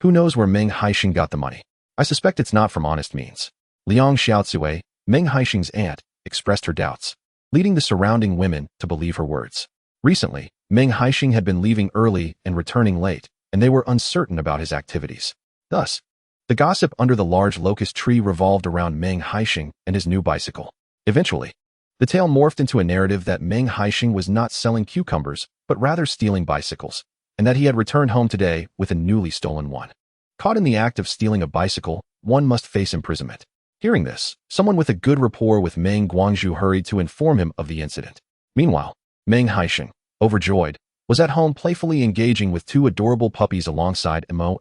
Who knows where Meng Haisheng got the money? I suspect it's not from honest means. Liang Xiaozue, Meng Haisheng's aunt, expressed her doubts, leading the surrounding women to believe her words. Recently, Meng Haisheng had been leaving early and returning late, and they were uncertain about his activities. Thus, the gossip under the large locust tree revolved around Meng Haisheng and his new bicycle. Eventually, the tale morphed into a narrative that Meng Haisheng was not selling cucumbers, but rather stealing bicycles, and that he had returned home today with a newly stolen one. Caught in the act of stealing a bicycle, one must face imprisonment. Hearing this, someone with a good rapport with Meng Guangzhu hurried to inform him of the incident. Meanwhile, Meng Haisheng, overjoyed, was at home playfully engaging with two adorable puppies alongside Mo.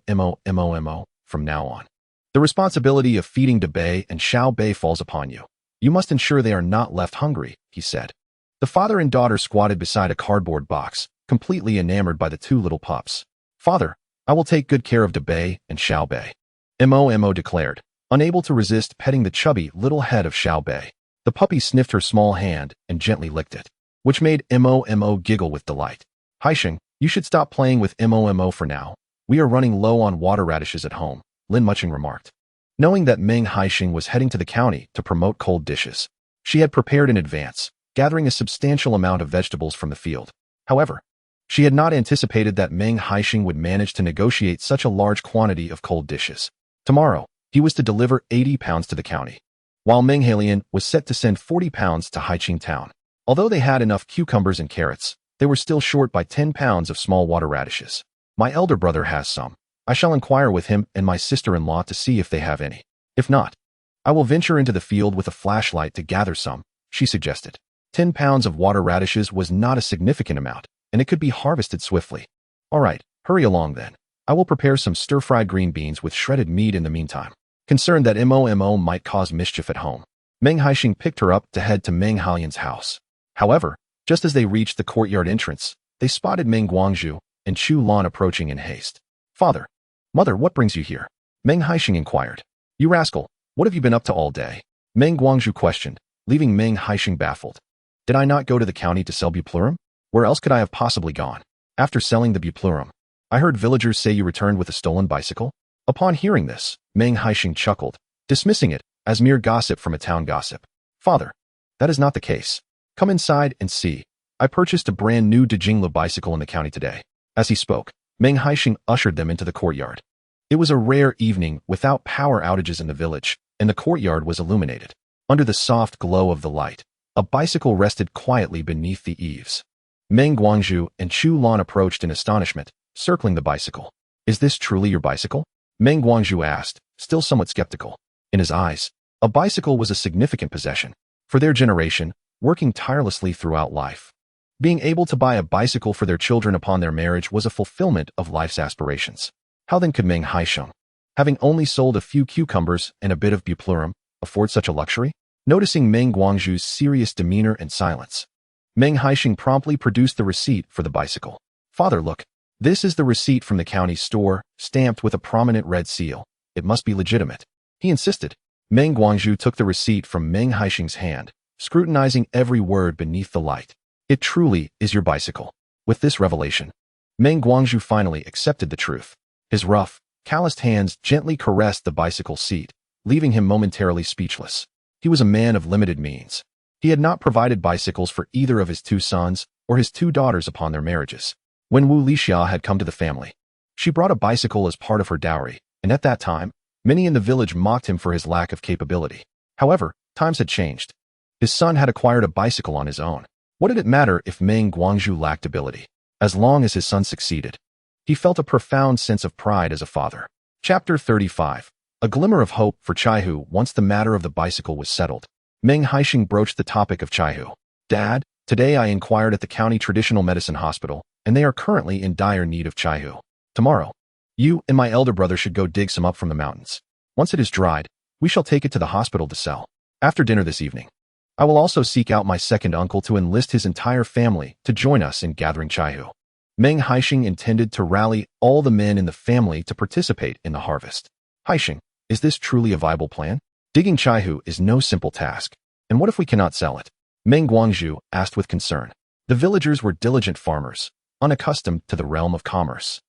From now on, the responsibility of feeding Bei and Xiao Bei falls upon you. You must ensure they are not left hungry, he said. The father and daughter squatted beside a cardboard box, completely enamored by the two little pups. Father, I will take good care of Bei and Xiao Bei. Mo declared, unable to resist petting the chubby little head of Xiao Bei. The puppy sniffed her small hand and gently licked it, which made Mo giggle with delight. Haisheng, you should stop playing with Mo for now. We are running low on water radishes at home, Lin Mucheng remarked. Knowing that Meng Haisheng was heading to the county to promote cold dishes, she had prepared in advance, gathering a substantial amount of vegetables from the field. However, she had not anticipated that Meng Haisheng would manage to negotiate such a large quantity of cold dishes. Tomorrow, he was to deliver 80 pounds to the county, while Meng Haisheng was set to send 40 pounds to Haiqing town. Although they had enough cucumbers and carrots, they were still short by 10 pounds of small water radishes. My elder brother has some. I shall inquire with him and my sister-in-law to see if they have any. If not, I will venture into the field with a flashlight to gather some, she suggested. 10 pounds of water radishes was not a significant amount, and it could be harvested swiftly. All right, hurry along then. I will prepare some stir-fried green beans with shredded meat in the meantime. Concerned that Mo might cause mischief at home, Meng Haisheng picked her up to head to Meng Haoyan's house. However, just as they reached the courtyard entrance, they spotted Meng Guangzhu and Chu Lan approaching in haste. Father, Mother, what brings you here? Meng Haisheng inquired. You rascal, what have you been up to all day? Meng Guangzhu questioned, leaving Meng Haisheng baffled. Did I not go to the county to sell buplurum? Where else could I have possibly gone? After selling the buplurum, I heard villagers say you returned with a stolen bicycle. Upon hearing this, Meng Haisheng chuckled, dismissing it as mere gossip from a town gossip. Father, that is not the case. Come inside and see. I purchased a brand new Dejingla bicycle in the county today. As he spoke, Meng Haisheng ushered them into the courtyard. It was a rare evening without power outages in the village, and the courtyard was illuminated. Under the soft glow of the light, a bicycle rested quietly beneath the eaves. Meng Guangzhu and Chu Lan approached in astonishment, circling the bicycle. Is this truly your bicycle? Meng Guangzhu asked, still somewhat skeptical. In his eyes, a bicycle was a significant possession. For their generation, working tirelessly throughout life, being able to buy a bicycle for their children upon their marriage was a fulfillment of life's aspirations. How then could Meng Haisheng, having only sold a few cucumbers and a bit of buplurum, afford such a luxury? Noticing Meng Guangzhu's serious demeanor and silence, Meng Haisheng promptly produced the receipt for the bicycle. Father, look. This is the receipt from the county store, stamped with a prominent red seal. It must be legitimate. He insisted. Meng Guangzhu took the receipt from Meng Haisheng's hand, scrutinizing every word beneath the light. It truly is your bicycle. With this revelation, Meng Guangzhu finally accepted the truth. His rough, calloused hands gently caressed the bicycle seat, leaving him momentarily speechless. He was a man of limited means. He had not provided bicycles for either of his two sons or his two daughters upon their marriages. When Wu Lixia had come to the family, she brought a bicycle as part of her dowry, and at that time, many in the village mocked him for his lack of capability. However, times had changed. His son had acquired a bicycle on his own. What did it matter if Meng Guangzhu lacked ability? As long as his son succeeded, he felt a profound sense of pride as a father. Chapter 35. A glimmer of hope for Chaihu. Once the matter of the bicycle was settled, Meng Haisheng broached the topic of Chaihu. Dad, today I inquired at the county traditional medicine hospital, and they are currently in dire need of Chaihu. Tomorrow, you and my elder brother should go dig some up from the mountains. Once it is dried, we shall take it to the hospital to sell. After dinner this evening, I will also seek out my second uncle to enlist his entire family to join us in gathering Chaihu. Meng Haisheng intended to rally all the men in the family to participate in the harvest. Haisheng, is this truly a viable plan? Digging Chaihu is no simple task. And what if we cannot sell it? Meng Guangzhu asked with concern. The villagers were diligent farmers, unaccustomed to the realm of commerce.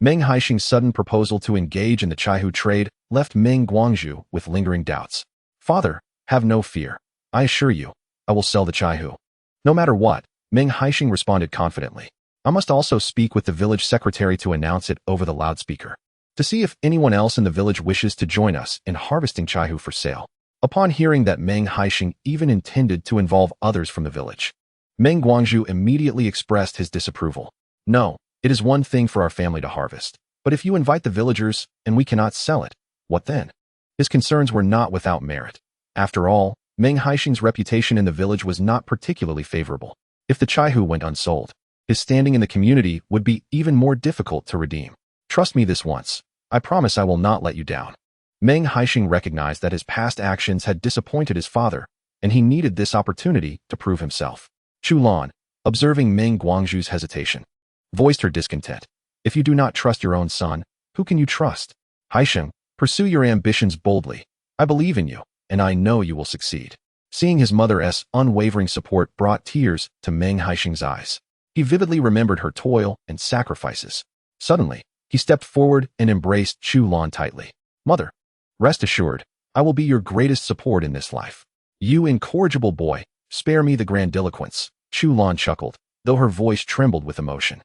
Meng Haisheng's sudden proposal to engage in the Chaihu trade left Meng Guangzhu with lingering doubts. Father, have no fear. I assure you, I will sell the Chaihu. No matter what, Meng Haisheng responded confidently. I must also speak with the village secretary to announce it over the loudspeaker, to see if anyone else in the village wishes to join us in harvesting Chaihu for sale. Upon hearing that Meng Haisheng even intended to involve others from the village, Meng Guangzhu immediately expressed his disapproval. No, it is one thing for our family to harvest, but if you invite the villagers and we cannot sell it, what then? His concerns were not without merit. After all, Meng Haisheng's reputation in the village was not particularly favorable. If the Chaihu went unsold, his standing in the community would be even more difficult to redeem. Trust me this once. I promise I will not let you down. Meng Haisheng recognized that his past actions had disappointed his father, and he needed this opportunity to prove himself. Chu Lan, observing Meng Guangzhu's hesitation, voiced her discontent. If you do not trust your own son, who can you trust? Haisheng, pursue your ambitions boldly. I believe in you, and I know you will succeed. Seeing his mother's unwavering support brought tears to Meng Haisheng's eyes. He vividly remembered her toil and sacrifices. Suddenly, he stepped forward and embraced Chu Lan tightly. Mother, rest assured, I will be your greatest support in this life. You incorrigible boy, spare me the grandiloquence. Chu Lan chuckled, though her voice trembled with emotion.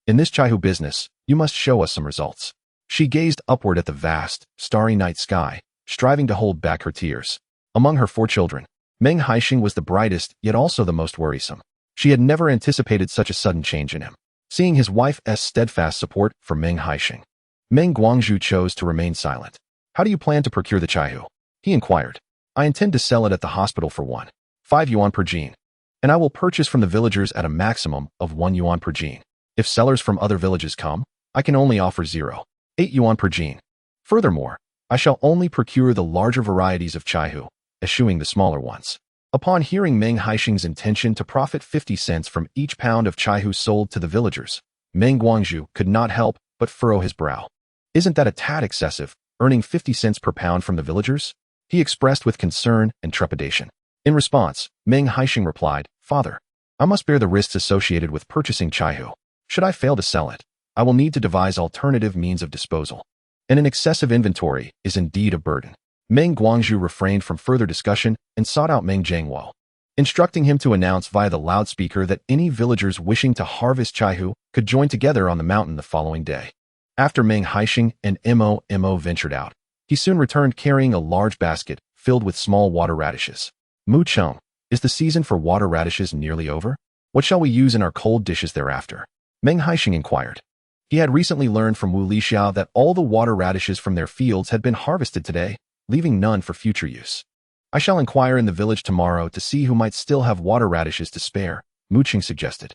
In this Chaihu business, you must show us some results. She gazed upward at the vast, starry night sky, striving to hold back her tears. Among her 4 children, Meng Haisheng was the brightest, yet also the most worrisome. She had never anticipated such a sudden change in him. Seeing his wife's steadfast support for Meng Haisheng, Meng Guangzhu chose to remain silent. How do you plan to procure the Chaihu? He inquired. I intend to sell it at the hospital for 1.5 yuan per gene, and I will purchase from the villagers at a maximum of 1 yuan per gene. If sellers from other villages come, I can only offer 0.8 yuan per gene. Furthermore, I shall only procure the larger varieties of Chaihu, eschewing the smaller ones. Upon hearing Meng Haisheng's intention to profit 50 cents from each pound of Chaihu sold to the villagers, Meng Guangzhu could not help but furrow his brow. Isn't that a tad excessive, earning 50 cents per pound from the villagers? He expressed with concern and trepidation. In response, Meng Haisheng replied, Father, I must bear the risks associated with purchasing Chaihu. Should I fail to sell it, I will need to devise alternative means of disposal. And an excessive inventory is indeed a burden. Meng Guangzhu refrained from further discussion and sought out Meng Zhengwo, instructing him to announce via the loudspeaker that any villagers wishing to harvest Chaihu could join together on the mountain the following day. After Meng Haisheng and Momo ventured out, he soon returned carrying a large basket filled with small water radishes. Mucheng, is the season for water radishes nearly over? What shall we use in our cold dishes thereafter? Meng Haisheng inquired. He had recently learned from Wu Lixia that all the water radishes from their fields had been harvested today, leaving none for future use. I shall inquire in the village tomorrow to see who might still have water radishes to spare, Mucheng suggested.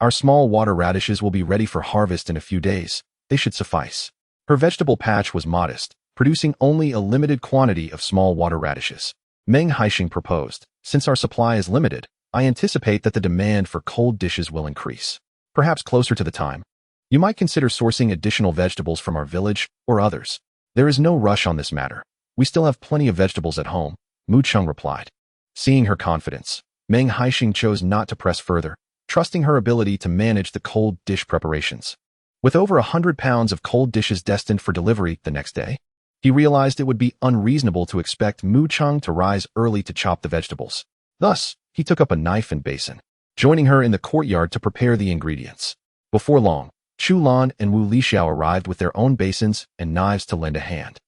Our small water radishes will be ready for harvest in a few days. They should suffice. Her vegetable patch was modest, producing only a limited quantity of small water radishes. Meng Haisheng proposed, since our supply is limited, I anticipate that the demand for cold dishes will increase. Perhaps closer to the time, you might consider sourcing additional vegetables from our village or others. There is no rush on this matter. We still have plenty of vegetables at home, Mucheng replied. Seeing her confidence, Meng Haisheng chose not to press further, trusting her ability to manage the cold dish preparations. With over 100 pounds of cold dishes destined for delivery the next day, he realized it would be unreasonable to expect Mucheng to rise early to chop the vegetables. Thus, he took up a knife and basin, joining her in the courtyard to prepare the ingredients. Before long, Chu Lan and Wu Lixiao arrived with their own basins and knives to lend a hand.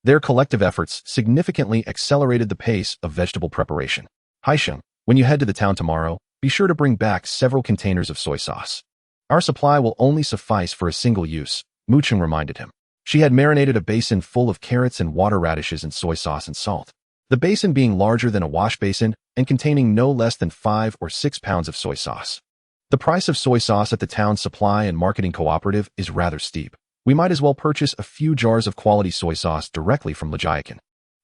Their collective efforts significantly accelerated the pace of vegetable preparation. Haisheng, when you head to the town tomorrow, be sure to bring back several containers of soy sauce. Our supply will only suffice for a single use, Mucheng reminded him. She had marinated a basin full of carrots and water radishes in soy sauce and salt. The basin being larger than a wash basin and containing no less than 5 or 6 pounds of soy sauce. The price of soy sauce at the town's supply and marketing cooperative is rather steep. We might as well purchase a few jars of quality soy sauce directly from Lijiakan.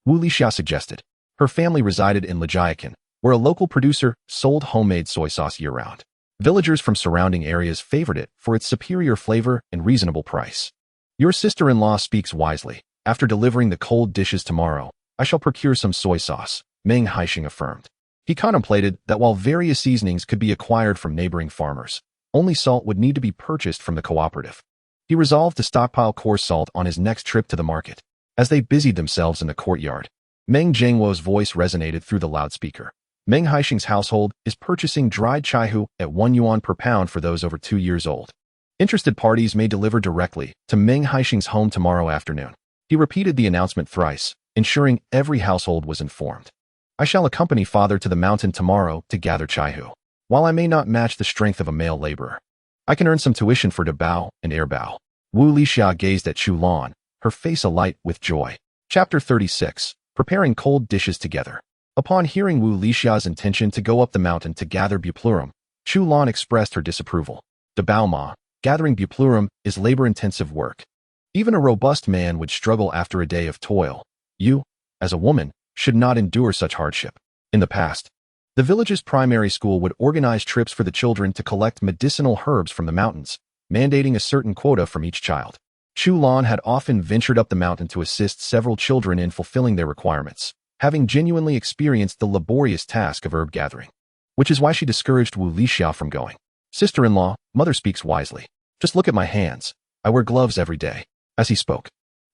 Wu Lixia suggested. Her family resided in Lijiakan, where a local producer sold homemade soy sauce year-round. Villagers from surrounding areas favored it for its superior flavor and reasonable price. Your sister-in-law speaks wisely. After delivering the cold dishes tomorrow, I shall procure some soy sauce, Meng Haisheng affirmed. He contemplated that while various seasonings could be acquired from neighboring farmers, only salt would need to be purchased from the cooperative. He resolved to stockpile coarse salt on his next trip to the market. As they busied themselves in the courtyard, Meng Zhengwo's voice resonated through the loudspeaker. Meng Haisheng's household is purchasing dried chaihu at 1 yuan per pound for those over 2 years old. Interested parties may deliver directly to Meng Haisheng's home tomorrow afternoon. He repeated the announcement thrice, ensuring every household was informed. I shall accompany father to the mountain tomorrow to gather chaihu. While I may not match the strength of a male laborer, I can earn some tuition for Dabao and Airbao. Wu Lixia gazed at Chu Lan, her face alight with joy. Chapter 36. Preparing cold dishes together. Upon hearing Wu Lixia's intention to go up the mountain to gather buplurum, Chu Lan expressed her disapproval. Dabao ma, gathering buplurum is labor-intensive work. Even a robust man would struggle after a day of toil. You, as a woman, should not endure such hardship. In the past, the village's primary school would organize trips for the children to collect medicinal herbs from the mountains, mandating a certain quota from each child. Chu Lan had often ventured up the mountain to assist several children in fulfilling their requirements, having genuinely experienced the laborious task of herb gathering, which is why she discouraged Wu Lixia from going. Sister-in-law, mother speaks wisely. Just look at my hands. I wear gloves every day. As he spoke,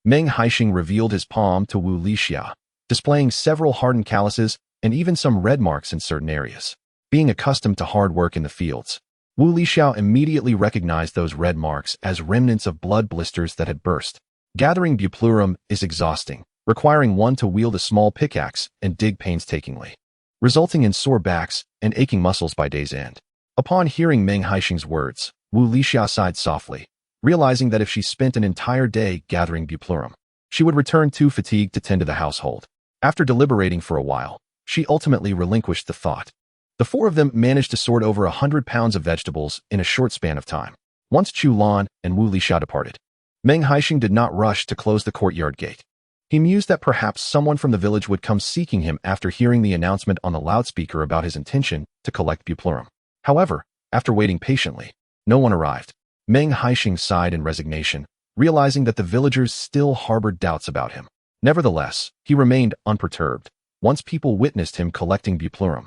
Meng Haisheng revealed his palm to Wu Lixia, displaying several hardened calluses and even some red marks in certain areas. Being accustomed to hard work in the fields, Wu Lixia immediately recognized those red marks as remnants of blood blisters that had burst. Gathering buplurum is exhausting, requiring one to wield a small pickaxe and dig painstakingly, resulting in sore backs and aching muscles by day's end. Upon hearing Meng Haisheng's words, Wu Lixia sighed softly, realizing that if she spent an entire day gathering buplurum, she would return too fatigued to tend to the household. After deliberating for a while, she ultimately relinquished the thought. The four of them managed to sort over 100 pounds of vegetables in a short span of time. Once Chu Lan and Wu Lixia departed, Meng Haisheng did not rush to close the courtyard gate. He mused that perhaps someone from the village would come seeking him after hearing the announcement on the loudspeaker about his intention to collect buplurum. However, after waiting patiently, no one arrived. Meng Haisheng sighed in resignation, realizing that the villagers still harbored doubts about him. Nevertheless, he remained unperturbed. Once people witnessed him collecting buplurum,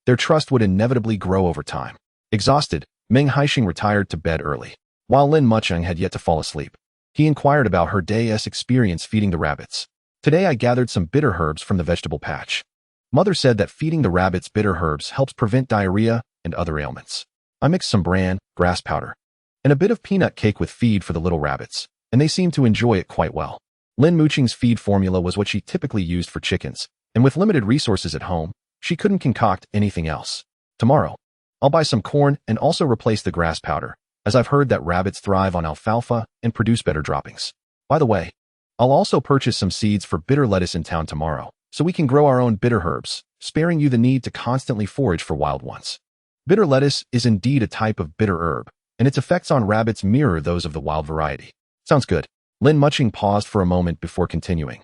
their trust would inevitably grow over time. Exhausted, Meng Haisheng retired to bed early. While Lin Mucheng had yet to fall asleep, he inquired about her day's experience feeding the rabbits. Today I gathered some bitter herbs from the vegetable patch. Mother said that feeding the rabbits bitter herbs helps prevent diarrhea and other ailments. I mixed some bran, grass powder, and a bit of peanut cake with feed for the little rabbits, and they seemed to enjoy it quite well. Lin Mucheng's feed formula was what she typically used for chickens, and with limited resources at home, she couldn't concoct anything else. Tomorrow, I'll buy some corn and also replace the grass powder, as I've heard that rabbits thrive on alfalfa and produce better droppings. By the way, I'll also purchase some seeds for bitter lettuce in town tomorrow, so we can grow our own bitter herbs, sparing you the need to constantly forage for wild ones. Bitter lettuce is indeed a type of bitter herb, and its effects on rabbits mirror those of the wild variety. Sounds good. Lin Mucheng paused for a moment before continuing.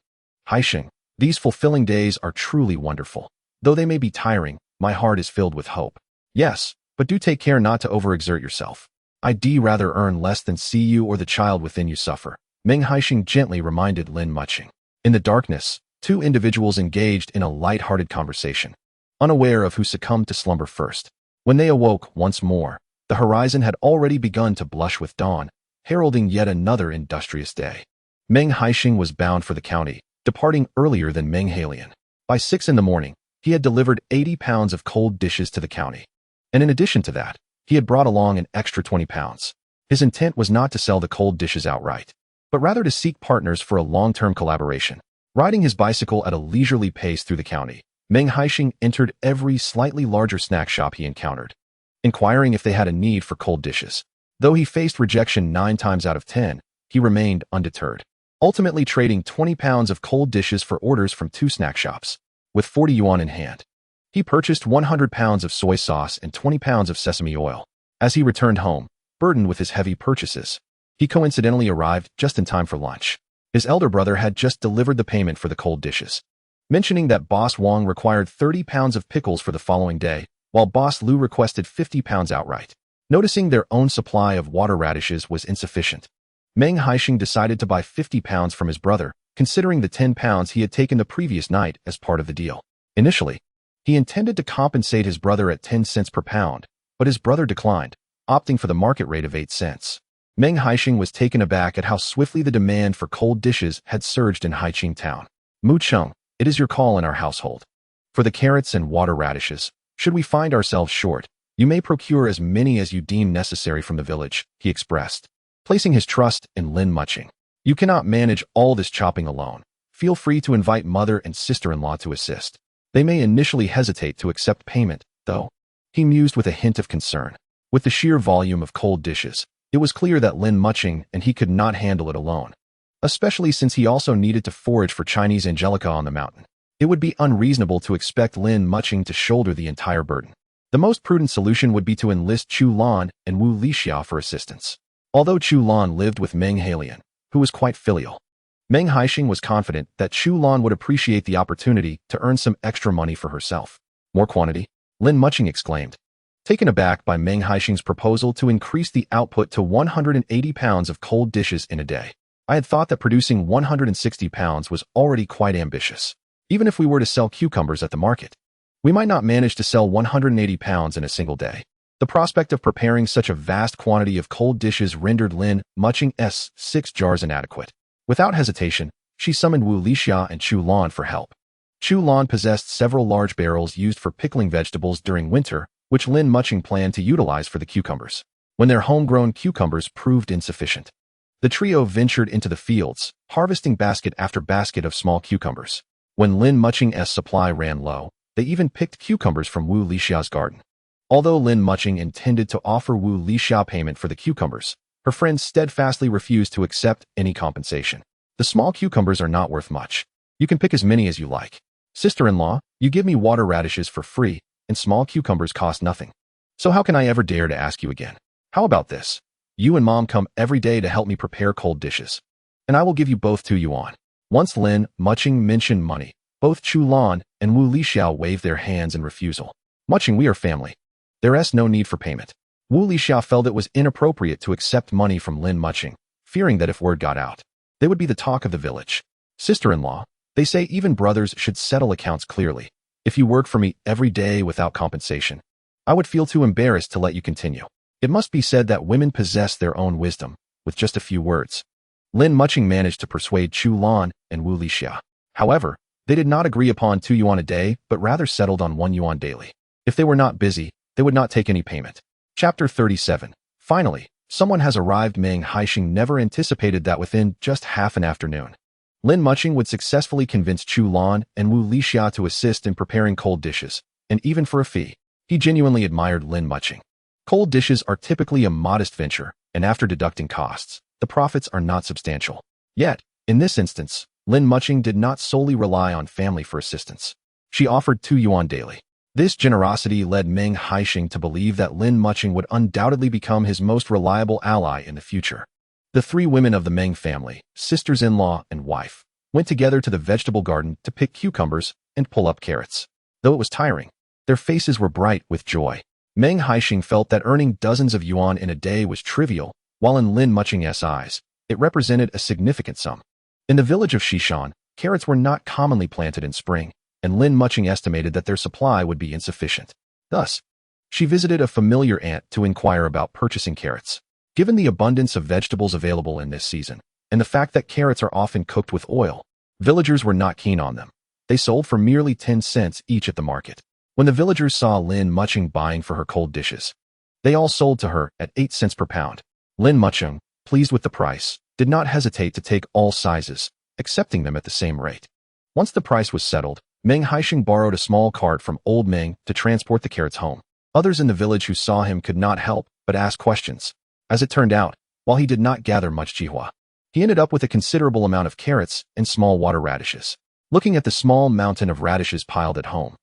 Haisheng, these fulfilling days are truly wonderful. Though they may be tiring, my heart is filled with hope. Yes, but do take care not to overexert yourself. I'd rather earn less than see you or the child within you suffer, Meng Haisheng gently reminded Lin Mucheng. In the darkness, two individuals engaged in a light-hearted conversation, unaware of who succumbed to slumber first. When they awoke once more, the horizon had already begun to blush with dawn, heralding yet another industrious day. Meng Haisheng was bound for the county, departing earlier than Meng Haisheng. By 6 in the morning, he had delivered 80 pounds of cold dishes to the county. And in addition to that, he had brought along an extra 20 pounds. His intent was not to sell the cold dishes outright, but rather to seek partners for a long-term collaboration. Riding his bicycle at a leisurely pace through the county, Meng Haisheng entered every slightly larger snack shop he encountered, inquiring if they had a need for cold dishes. Though he faced rejection 9 times out of 10, he remained undeterred, ultimately trading 20 pounds of cold dishes for orders from 2 snack shops. With 40 yuan in hand, he purchased 100 pounds of soy sauce and 20 pounds of sesame oil. As he returned home, burdened with his heavy purchases, he coincidentally arrived just in time for lunch. His elder brother had just delivered the payment for the cold dishes, mentioning that Boss Wang required 30 pounds of pickles for the following day, while Boss Lu requested 50 pounds outright. Noticing their own supply of water radishes was insufficient, Meng Haisheng decided to buy 50 pounds from his brother, considering the 10 pounds he had taken the previous night as part of the deal. Initially, he intended to compensate his brother at 10 cents per pound, but his brother declined, opting for the market rate of 8 cents. Meng Haisheng was taken aback at how swiftly the demand for cold dishes had surged in Haiqing town. Mucheng, it is your call in our household. For the carrots and water radishes, should we find ourselves short, you may procure as many as you deem necessary from the village, he expressed, placing his trust in Lin Mucheng. You cannot manage all this chopping alone. Feel free to invite mother and sister-in-law to assist. They may initially hesitate to accept payment, though, he mused with a hint of concern. With the sheer volume of cold dishes, it was clear that Lin Mucheng and he could not handle it alone, especially since he also needed to forage for Chinese Angelica on the mountain. It would be unreasonable to expect Lin Mucheng to shoulder the entire burden. The most prudent solution would be to enlist Chu Lan and Wu Lixia for assistance. Although Chu Lan lived with Meng Haisheng, who was quite filial, Meng Haisheng was confident that Chu Lan would appreciate the opportunity to earn some extra money for herself. More quantity? Lin Mucheng exclaimed, taken aback by Meng Haisheng's proposal to increase the output to 180 pounds of cold dishes in a day. I had thought that producing 160 pounds was already quite ambitious. Even if we were to sell cucumbers at the market, we might not manage to sell 180 pounds in a single day. The prospect of preparing such a vast quantity of cold dishes rendered Lin Mucheng's 6 jars inadequate. Without hesitation, she summoned Wu Lixia and Chu Lan for help. Chu Lan possessed several large barrels used for pickling vegetables during winter, which Lin Mucheng planned to utilize for the cucumbers. When their homegrown cucumbers proved insufficient, the trio ventured into the fields, harvesting basket after basket of small cucumbers. When Lin Mucheng's supply ran low, they even picked cucumbers from Wu Lixia's garden. Although Lin Mucheng intended to offer Wu Lixia payment for the cucumbers, her friends steadfastly refused to accept any compensation. The small cucumbers are not worth much. You can pick as many as you like. Sister-in-law, you give me water radishes for free, and small cucumbers cost nothing. So how can I ever dare to ask you again? How about this? You and mom come every day to help me prepare cold dishes, and I will give you both 2 yuan. Once Lin Mucheng mentioned money, both Chu Lan and Wu Lixia waved their hands in refusal. Mucheng, we are family. There is no need for payment. Wu Lixia felt it was inappropriate to accept money from Lin Mucheng, fearing that if word got out, they would be the talk of the village. Sister-in-law, they say even brothers should settle accounts clearly. If you work for me every day without compensation, I would feel too embarrassed to let you continue. It must be said that women possess their own wisdom. With just a few words, Lin Mucheng managed to persuade Chu Lan and Wu Lixia. However, they did not agree upon 2 yuan a day, but rather settled on 1 yuan daily. If they were not busy, they would not take any payment. Chapter 37. Finally, someone has arrived. Meng Haisheng never anticipated that within just half an afternoon, Lin Mucheng would successfully convince Chu Lan and Wu Lixia to assist in preparing cold dishes, and even for a fee. He genuinely admired Lin Mucheng. Cold dishes are typically a modest venture, and after deducting costs, the profits are not substantial. Yet, in this instance, Lin Mucheng did not solely rely on family for assistance. She offered 2 yuan daily. This generosity led Meng Haisheng to believe that Lin Mucheng would undoubtedly become his most reliable ally in the future. The 3 women of the Meng family, sisters-in-law and wife, went together to the vegetable garden to pick cucumbers and pull up carrots. Though it was tiring, their faces were bright with joy. Meng Haisheng felt that earning dozens of yuan in a day was trivial, while in Lin Mucheng's eyes, it represented a significant sum. In the village of Xishan, carrots were not commonly planted in spring, and Lin Mucheng estimated that their supply would be insufficient. Thus, she visited a familiar aunt to inquire about purchasing carrots. Given the abundance of vegetables available in this season, and the fact that carrots are often cooked with oil, villagers were not keen on them. They sold for merely 10 cents each at the market. When the villagers saw Lin Mucheng buying for her cold dishes, they all sold to her at 8 cents per pound. Lin Mucheng, pleased with the price, did not hesitate to take all sizes, accepting them at the same rate. Once the price was settled, Meng Haisheng borrowed a small cart from old Meng to transport the carrots home. Others in the village who saw him could not help but ask questions. As it turned out, while he did not gather much jihua, he ended up with a considerable amount of carrots and small water radishes. Looking at the small mountain of radishes piled at home,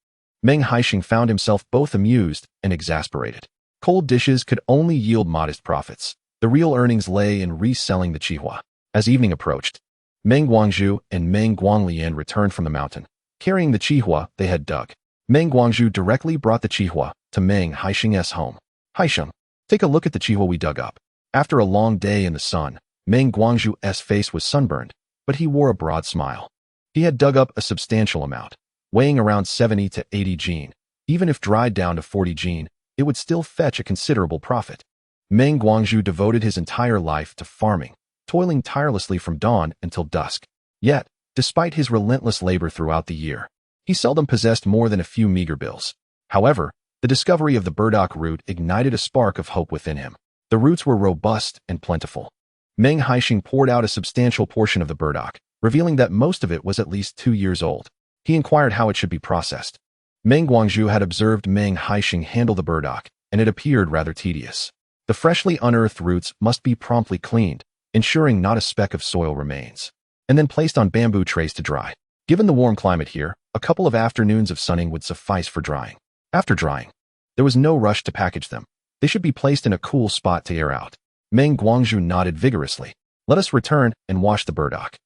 Meng Haisheng found himself both amused and exasperated. Cold dishes could only yield modest profits. The real earnings lay in reselling the jihua. As evening approached, Meng Guangzhu and Meng Guanglian returned from the mountain, carrying the jihua they had dug. Meng Guangzhu directly brought the jihua to Meng Haisheng's home. "Haisheng, take a look at the jihua we dug up." After a long day in the sun, Meng Guangzhu's face was sunburned, but he wore a broad smile. He had dug up a substantial amount, weighing around 70 to 80 jin. Even if dried down to 40 jin, it would still fetch a considerable profit. Meng Guangzhu devoted his entire life to farming, toiling tirelessly from dawn until dusk. Yet, despite his relentless labor throughout the year, he seldom possessed more than a few meager bills. However, the discovery of the burdock root ignited a spark of hope within him. The roots were robust and plentiful. Meng Haisheng poured out a substantial portion of the burdock, revealing that most of it was at least 2 years old. He inquired how it should be processed. Meng Guangzhu had observed Meng Haisheng handle the burdock, and it appeared rather tedious. The freshly unearthed roots must be promptly cleaned, ensuring not a speck of soil remains, and then placed on bamboo trays to dry. Given the warm climate here, a couple of afternoons of sunning would suffice for drying. After drying, there was no rush to package them. They should be placed in a cool spot to air out. Meng Guangzhu nodded vigorously. "Let us return and wash the burdock."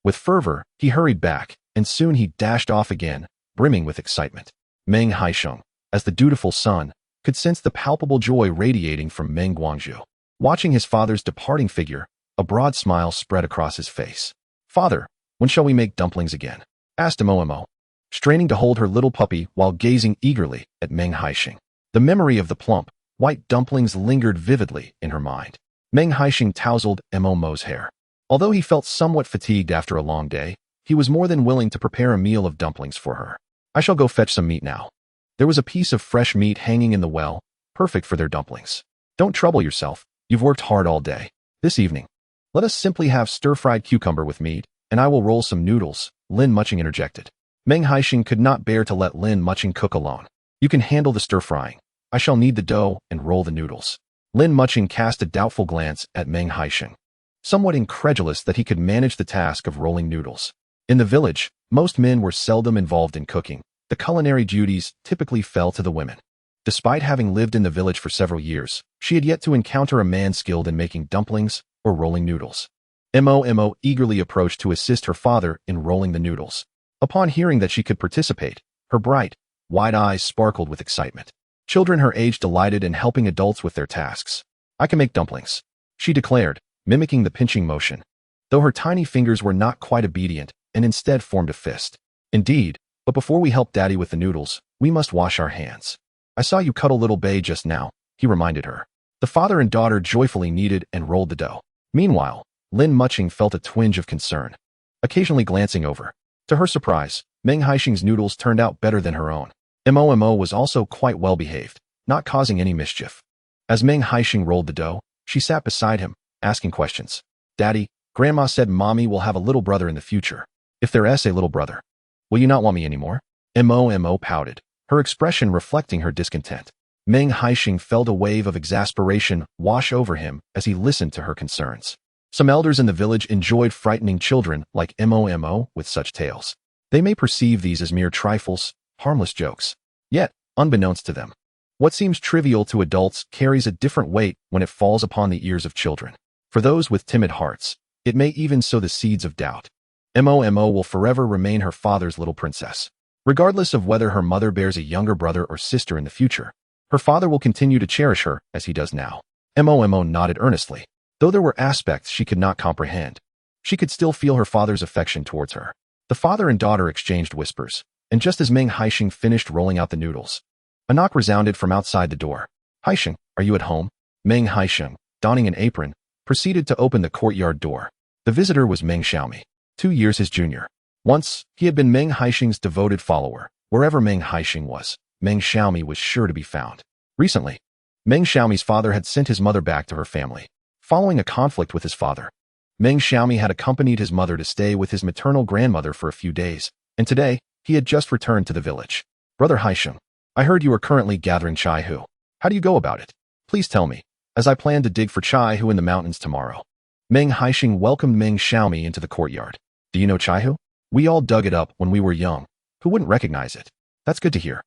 With fervor, he hurried back, and soon he dashed off again, brimming with excitement. Meng Haisheng, as the dutiful son, could sense the palpable joy radiating from Meng Guangzhu. Watching his father's departing figure, a broad smile spread across his face. "Father, when shall we make dumplings again?" asked Momo, straining to hold her little puppy while gazing eagerly at Meng Haisheng. The memory of the plump, white dumplings lingered vividly in her mind. Meng Haisheng tousled Momo's hair. Although he felt somewhat fatigued after a long day, he was more than willing to prepare a meal of dumplings for her. "I shall go fetch some meat now." There was a piece of fresh meat hanging in the well, perfect for their dumplings. "Don't trouble yourself, you've worked hard all day. This evening, let us simply have stir-fried cucumber with meat, and I will roll some noodles," Lin Mucheng interjected. Meng Haisheng could not bear to let Lin Mucheng cook alone. "You can handle the stir-frying. I shall knead the dough and roll the noodles." Lin Mucheng cast a doubtful glance at Meng Haisheng, somewhat incredulous that he could manage the task of rolling noodles. In the village, most men were seldom involved in cooking. The culinary duties typically fell to the women. Despite having lived in the village for several years, she had yet to encounter a man skilled in making dumplings or rolling noodles. Mo eagerly approached to assist her father in rolling the noodles. Upon hearing that she could participate, her bright, wide eyes sparkled with excitement. Children her age delighted in helping adults with their tasks. "I can make dumplings," she declared, mimicking the pinching motion, though her tiny fingers were not quite obedient and instead formed a fist. "Indeed, but before we help Daddy with the noodles, we must wash our hands. I saw you cuddle little Bei just now," he reminded her. The father and daughter joyfully kneaded and rolled the dough. Meanwhile, Lin Mucheng felt a twinge of concern, occasionally glancing over. To her surprise, Meng Haisheng's noodles turned out better than her own. Momo was also quite well behaved, not causing any mischief. As Meng Haisheng rolled the dough, she sat beside him, asking questions. "Daddy, Grandma said Mommy will have a little brother in the future. If there's a little brother, will you not want me anymore?" Momo pouted, her expression reflecting her discontent. Meng Haisheng felt a wave of exasperation wash over him as he listened to her concerns. Some elders in the village enjoyed frightening children like Momo with such tales. They may perceive these as mere trifles, harmless jokes. Yet, unbeknownst to them, what seems trivial to adults carries a different weight when it falls upon the ears of children. For those with timid hearts, it may even sow the seeds of doubt. Momo will forever remain her father's little princess. Regardless of whether her mother bears a younger brother or sister in the future, her father will continue to cherish her as he does now. Momo nodded earnestly. Though there were aspects she could not comprehend, she could still feel her father's affection towards her. The father and daughter exchanged whispers, and just as Meng Haisheng finished rolling out the noodles, a knock resounded from outside the door. "Haisheng, are you at home?" Meng Haisheng, donning an apron, proceeded to open the courtyard door. The visitor was Meng Xiaomi, 2 years his junior. Once, he had been Meng Haisheng's devoted follower. Wherever Meng Haisheng was, Meng Xiaomi was sure to be found. Recently, Meng Xiaomi's father had sent his mother back to her family, following a conflict with his father. Meng Xiaomi had accompanied his mother to stay with his maternal grandmother for a few days, and today, he had just returned to the village. Brother Haisheng, I heard you are currently gathering chai hu. How do you go about it? Please tell me, as I plan to dig for chai hu in the mountains tomorrow. Meng Haisheng welcomed Meng Xiaomi into the courtyard. Do you know chai hu? We all dug it up when we were young. Who wouldn't recognize it? That's good to hear.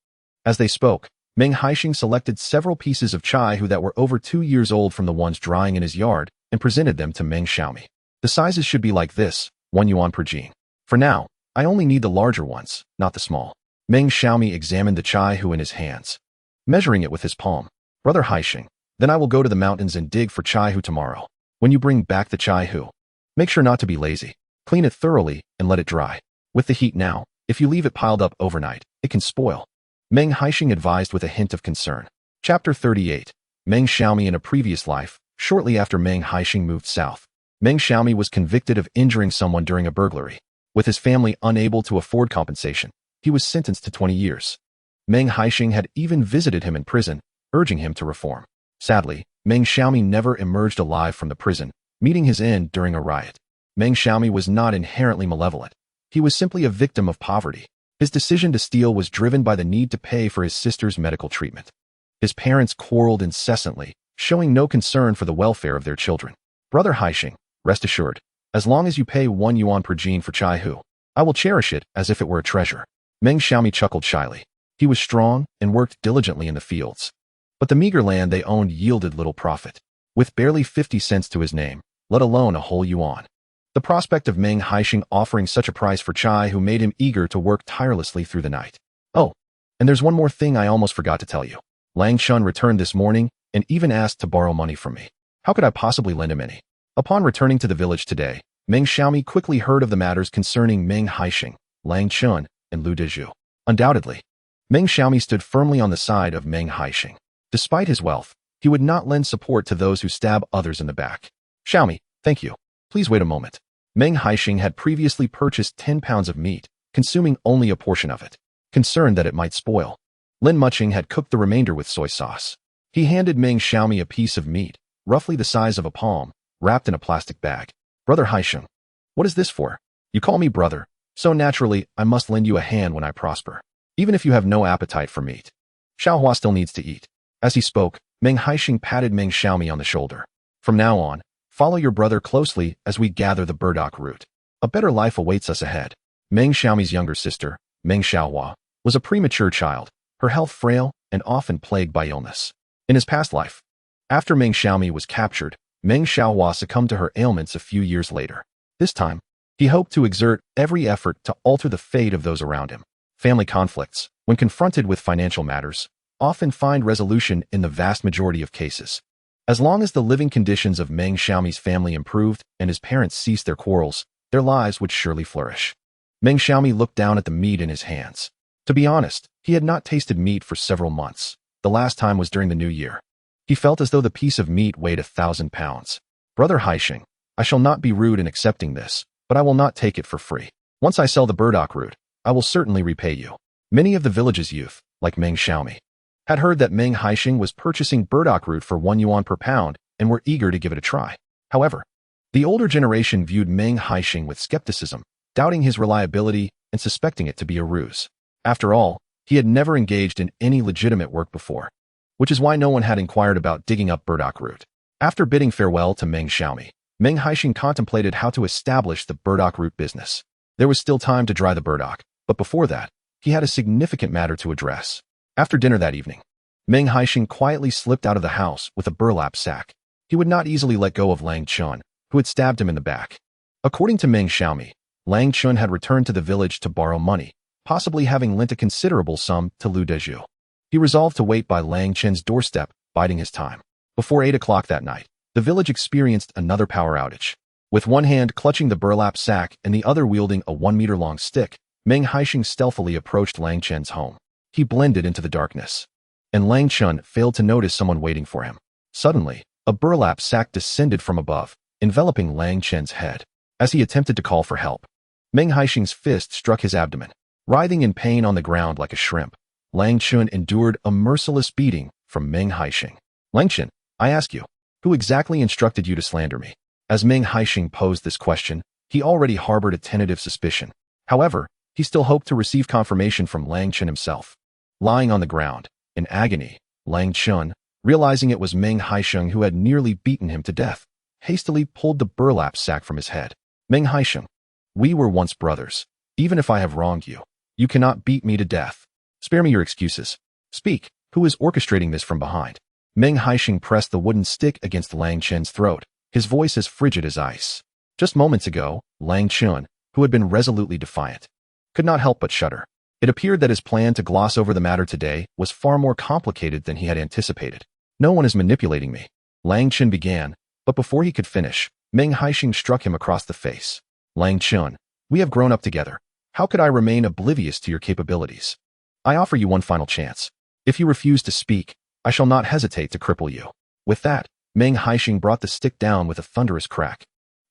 As they spoke, Meng Haisheng selected several pieces of chai hu that were over 2 years old from the ones drying in his yard and presented them to Meng Xiaomi. The sizes should be like this, 1 yuan per jing. For now, I only need the larger ones, not the small. Meng Xiaomi examined the chai hu in his hands, measuring it with his palm. Brother Haisheng, then I will go to the mountains and dig for chai hu tomorrow. When you bring back the chai hu, make sure not to be lazy. Clean it thoroughly and let it dry. With the heat now, if you leave it piled up overnight, it can spoil. Meng Haisheng advised with a hint of concern. Chapter 38. Meng Xiaomi in a previous life. Shortly after Meng Haisheng moved south, Meng Xiaomi was convicted of injuring someone during a burglary. With his family unable to afford compensation, he was sentenced to 20 years. Meng Haisheng had even visited him in prison, urging him to reform. Sadly, Meng Xiaomi never emerged alive from the prison, meeting his end during a riot. Meng Xiaomi was not inherently malevolent. He was simply a victim of poverty. His decision to steal was driven by the need to pay for his sister's medical treatment. His parents quarreled incessantly, showing no concern for the welfare of their children. Brother Haisheng, rest assured, as long as you pay 1 yuan per jing for chai hu, I will cherish it as if it were a treasure. Meng Xiaomi chuckled shyly. He was strong and worked diligently in the fields. But the meager land they owned yielded little profit. With barely 50 cents to his name, let alone a whole yuan. The prospect of Meng Haisheng offering such a price for chai hu made him eager to work tirelessly through the night. Oh, and there's one more thing I almost forgot to tell you. Lang Chun returned this morning and even asked to borrow money from me. How could I possibly lend him any? Upon returning to the village today, Meng Xiaomi quickly heard of the matters concerning Meng Haisheng, Lang Chun, and Lu Dezhu. Undoubtedly, Meng Xiaomi stood firmly on the side of Meng Haisheng. Despite his wealth, he would not lend support to those who stab others in the back. Xiaomi, thank you. Please wait a moment. Meng Haisheng had previously purchased 10 pounds of meat, consuming only a portion of it, concerned that it might spoil. Lin Mucheng had cooked the remainder with soy sauce. He handed Meng Xiaomi a piece of meat, roughly the size of a palm, wrapped in a plastic bag. Brother Haisheng, what is this for? You call me brother, so naturally I must lend you a hand when I prosper, even if you have no appetite for meat. Xiaohua still needs to eat. As he spoke, Meng Haisheng patted Meng Xiaomi on the shoulder. From now on, follow your brother closely as we gather the burdock root. A better life awaits us ahead. Meng Xiaomi's younger sister, Meng Xiaohua, was a premature child, her health frail and often plagued by illness. In his past life, after Meng Xiaomi was captured, Meng Xiaohua succumbed to her ailments a few years later. This time, he hoped to exert every effort to alter the fate of those around him. Family conflicts, when confronted with financial matters, often find resolution in the vast majority of cases. As long as the living conditions of Meng Xiaomi's family improved and his parents ceased their quarrels, their lives would surely flourish. Meng Xiaomi looked down at the meat in his hands. To be honest, he had not tasted meat for several months. The last time was during the New Year. He felt as though the piece of meat weighed 1,000 pounds. Brother Haisheng, I shall not be rude in accepting this, but I will not take it for free. Once I sell the burdock root, I will certainly repay you. Many of the village's youth, like Meng Xiaomi, had heard that Meng Haisheng was purchasing burdock root for 1 yuan per pound and were eager to give it a try. However, the older generation viewed Meng Haisheng with skepticism, doubting his reliability and suspecting it to be a ruse. After all, he had never engaged in any legitimate work before, which is why no one had inquired about digging up burdock root. After bidding farewell to Meng Xiaomi, Meng Haisheng contemplated how to establish the burdock root business. There was still time to dry the burdock, but before that, he had a significant matter to address. After dinner that evening, Meng Haisheng quietly slipped out of the house with a burlap sack. He would not easily let go of Lang Chun, who had stabbed him in the back. According to Meng Xiaomi, Lang Chun had returned to the village to borrow money, possibly having lent a considerable sum to Lu Dezhu. He resolved to wait by Lang Chun's doorstep, biding his time. Before 8 o'clock that night, the village experienced another power outage. With one hand clutching the burlap sack and the other wielding a 1-meter-long stick, Meng Haisheng stealthily approached Lang Chun's home. He blended into the darkness, and Lang Chun failed to notice someone waiting for him. Suddenly, a burlap sack descended from above, enveloping Lang Chun's head. As he attempted to call for help, Meng Haisheng's fist struck his abdomen. Writhing in pain on the ground like a shrimp, Lang Chun endured a merciless beating from Meng Haisheng. Lang Chun, I ask you, Who exactly instructed you to slander me? As Meng Haisheng posed this question, he already harbored a tentative suspicion. However, he still hoped to receive confirmation from Lang Chen himself. Lying on the ground, in agony, Lang Chen, realizing it was Meng Haisheng who had nearly beaten him to death, hastily pulled the burlap sack from his head. Meng Haisheng, we were once brothers. Even if I have wronged you, you cannot beat me to death. Spare me your excuses. Speak, who is orchestrating this from behind? Meng Haisheng pressed the wooden stick against Lang Chen's throat, his voice as frigid as ice. Just moments ago, Lang Chen, who had been resolutely defiant, could not help but shudder. It appeared that his plan to gloss over the matter today was far more complicated than he had anticipated. No one is manipulating me, Lang Chen began, but before he could finish, Meng Haisheng struck him across the face. Lang Chen, we have grown up together. How could I remain oblivious to your capabilities? I offer you one final chance. If you refuse to speak, I shall not hesitate to cripple you. With that, Meng Haisheng brought the stick down with a thunderous crack,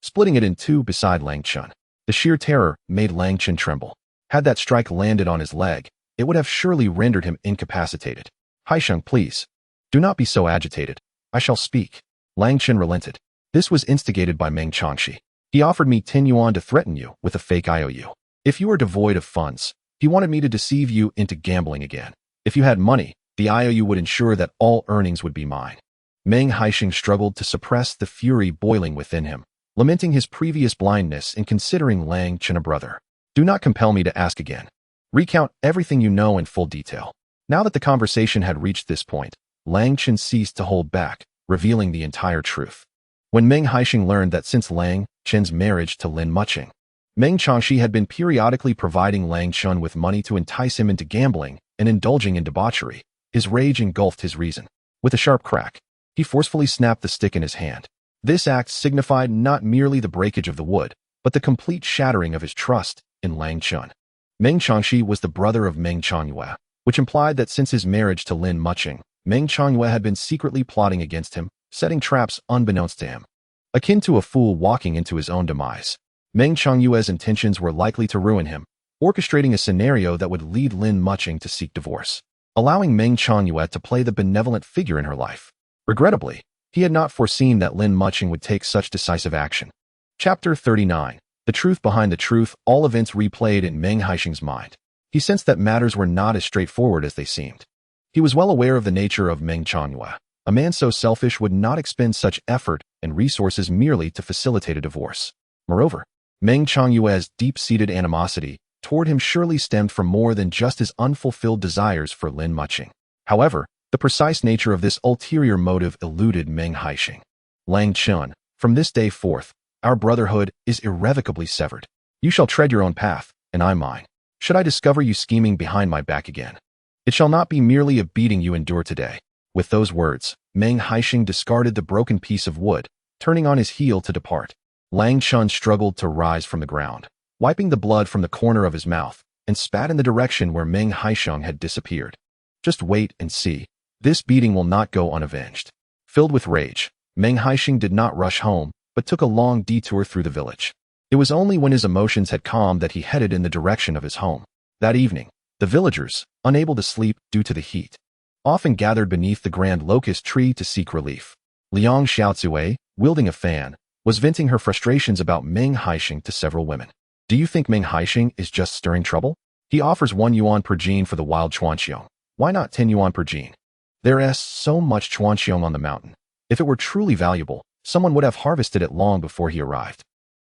splitting it in two beside Lang Chen. The sheer terror made Lang Chen tremble. Had that strike landed on his leg, it would have surely rendered him incapacitated. Haisheng, please. Do not be so agitated. I shall speak. Lang Chen relented. This was instigated by Meng Changxi. He offered me 10 yuan to threaten you with a fake IOU. If you are devoid of funds, he wanted me to deceive you into gambling again. If you had money, the IOU would ensure that all earnings would be mine. Meng Haisheng struggled to suppress the fury boiling within him, lamenting his previous blindness in considering Lang Chen a brother. Do not compel me to ask again. Recount everything you know in full detail. Now that the conversation had reached this point, Lang Chen ceased to hold back, revealing the entire truth. When Meng Haisheng learned that since Lang Chen's marriage to Lin Mucheng, Meng Changxi had been periodically providing Lang Chen with money to entice him into gambling and indulging in debauchery, his rage engulfed his reason. With a sharp crack, he forcefully snapped the stick in his hand. This act signified not merely the breakage of the wood, but the complete shattering of his trust in Lang Chen. Meng Changxi was the brother of Meng Changyue, which implied that since his marriage to Lin Mucheng, Meng Changyue had been secretly plotting against him, setting traps unbeknownst to him. Akin to a fool walking into his own demise, Meng Changyue's intentions were likely to ruin him, orchestrating a scenario that would lead Lin Mucheng to seek divorce, allowing Meng Changyue to play the benevolent figure in her life. Regrettably, he had not foreseen that Lin Mucheng would take such decisive action. Chapter 39. The truth behind the truth. All events replayed in Meng Haisheng's mind. He sensed that matters were not as straightforward as they seemed. He was well aware of the nature of Meng Changyue. A man so selfish would not expend such effort and resources merely to facilitate a divorce. Moreover, Meng Changyue's deep-seated animosity toward him surely stemmed from more than just his unfulfilled desires for Lin Mucheng. However, the precise nature of this ulterior motive eluded Meng Haisheng. Lang Chen, from this day forth, our brotherhood is irrevocably severed. You shall tread your own path, and I mine. Should I discover you scheming behind my back again, it shall not be merely a beating you endure today. With those words, Meng Haisheng discarded the broken piece of wood, turning on his heel to depart. Lang Chen struggled to rise from the ground, wiping the blood from the corner of his mouth, and spat in the direction where Meng Haisheng had disappeared. Just wait and see. This beating will not go unavenged. Filled with rage, Meng Haisheng did not rush home, but took a long detour through the village. It was only when his emotions had calmed that he headed in the direction of his home. That evening, the villagers, unable to sleep due to the heat, often gathered beneath the grand locust tree to seek relief. Liang Xiaozue, wielding a fan, was venting her frustrations about Meng Haisheng to several women. Do you think Meng Haisheng is just stirring trouble? He offers 1 yuan per jean for the wild chuanqiong. Why not 10 yuan per jean? There is so much chuanqiong on the mountain. If it were truly valuable, someone would have harvested it long before he arrived.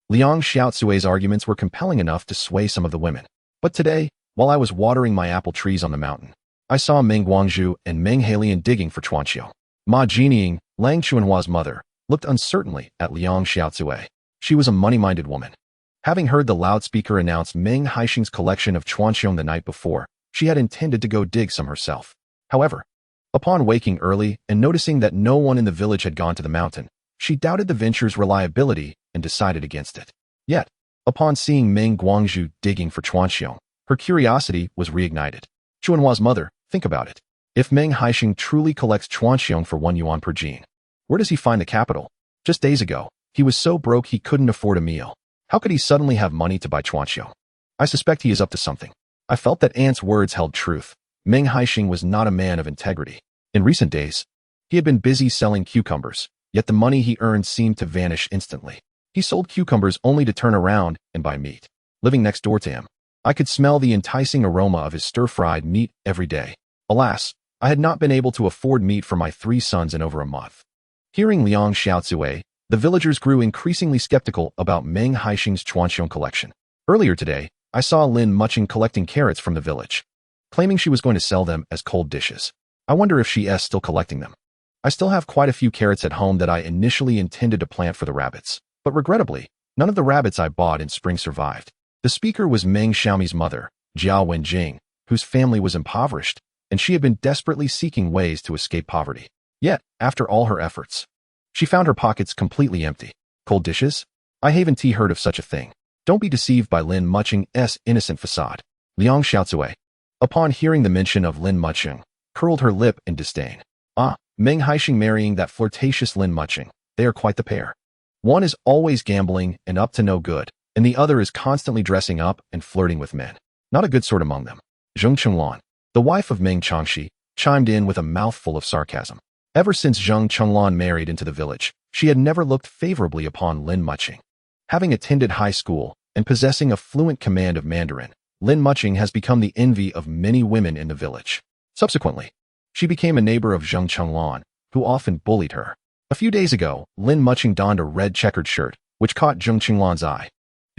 Liang Xiaozue's arguments were compelling enough to sway some of the women. But today, while I was watering my apple trees on the mountain, I saw Meng Guangzhu and Meng Hailian digging for chuanqiong. Ma Jinying, Lang Chuanhua's mother, looked uncertainly at Liang Xiaozue. She was a money-minded woman. Having heard the loudspeaker announce Meng Haisheng's collection of chuanqiong the night before, she had intended to go dig some herself. However, upon waking early and noticing that no one in the village had gone to the mountain, she doubted the venture's reliability and decided against it. Yet, upon seeing Meng Guangzhu digging for chuanqiong, her curiosity was reignited. Chuanhua's mother, think about it. If Meng Haisheng truly collects chuanqiong for 1 yuan per jean, where does he find the capital? Just days ago, he was so broke he couldn't afford a meal. How could he suddenly have money to buy chuanqiong? I suspect he is up to something. I felt that Ant's words held truth. Meng Haisheng was not a man of integrity. In recent days, he had been busy selling cucumbers, yet the money he earned seemed to vanish instantly. He sold cucumbers only to turn around and buy meat. Living next door to him, I could smell the enticing aroma of his stir-fried meat every day. Alas, I had not been able to afford meat for my 3 sons in over a month. Hearing Liang Xiaozue, the villagers grew increasingly skeptical about Meng Haisheng's Chuanxiong collection. Earlier today, I saw Lin Mucheng collecting carrots from the village, claiming she was going to sell them as cold dishes. I wonder if she is still collecting them. I still have quite a few carrots at home that I initially intended to plant for the rabbits, but regrettably, none of the rabbits I bought in spring survived. The speaker was Meng Xiaomi's mother, Jia Wenjing, whose family was impoverished, and she had been desperately seeking ways to escape poverty. Yet, after all her efforts, she found her pockets completely empty. Cold dishes? I haven't heard of such a thing. Don't be deceived by Lin Mucheng's innocent facade. Liang Xiaozue, upon hearing the mention of Lin Mucheng, curled her lip in disdain. Ah, Meng Haisheng marrying that flirtatious Lin Mucheng. They are quite the pair. One is always gambling and up to no good, and the other is constantly dressing up and flirting with men. Not a good sort among them. Zheng Chenglan, the wife of Meng Changxi, chimed in with a mouthful of sarcasm. Ever since Zheng Chenglan married into the village, she had never looked favorably upon Lin Mucheng. Having attended high school and possessing a fluent command of Mandarin, Lin Mucheng has become the envy of many women in the village. Subsequently, she became a neighbor of Zheng Chenglan, who often bullied her. A few days ago, Lin Mucheng donned a red checkered shirt, which caught Zheng Chenglan's eye.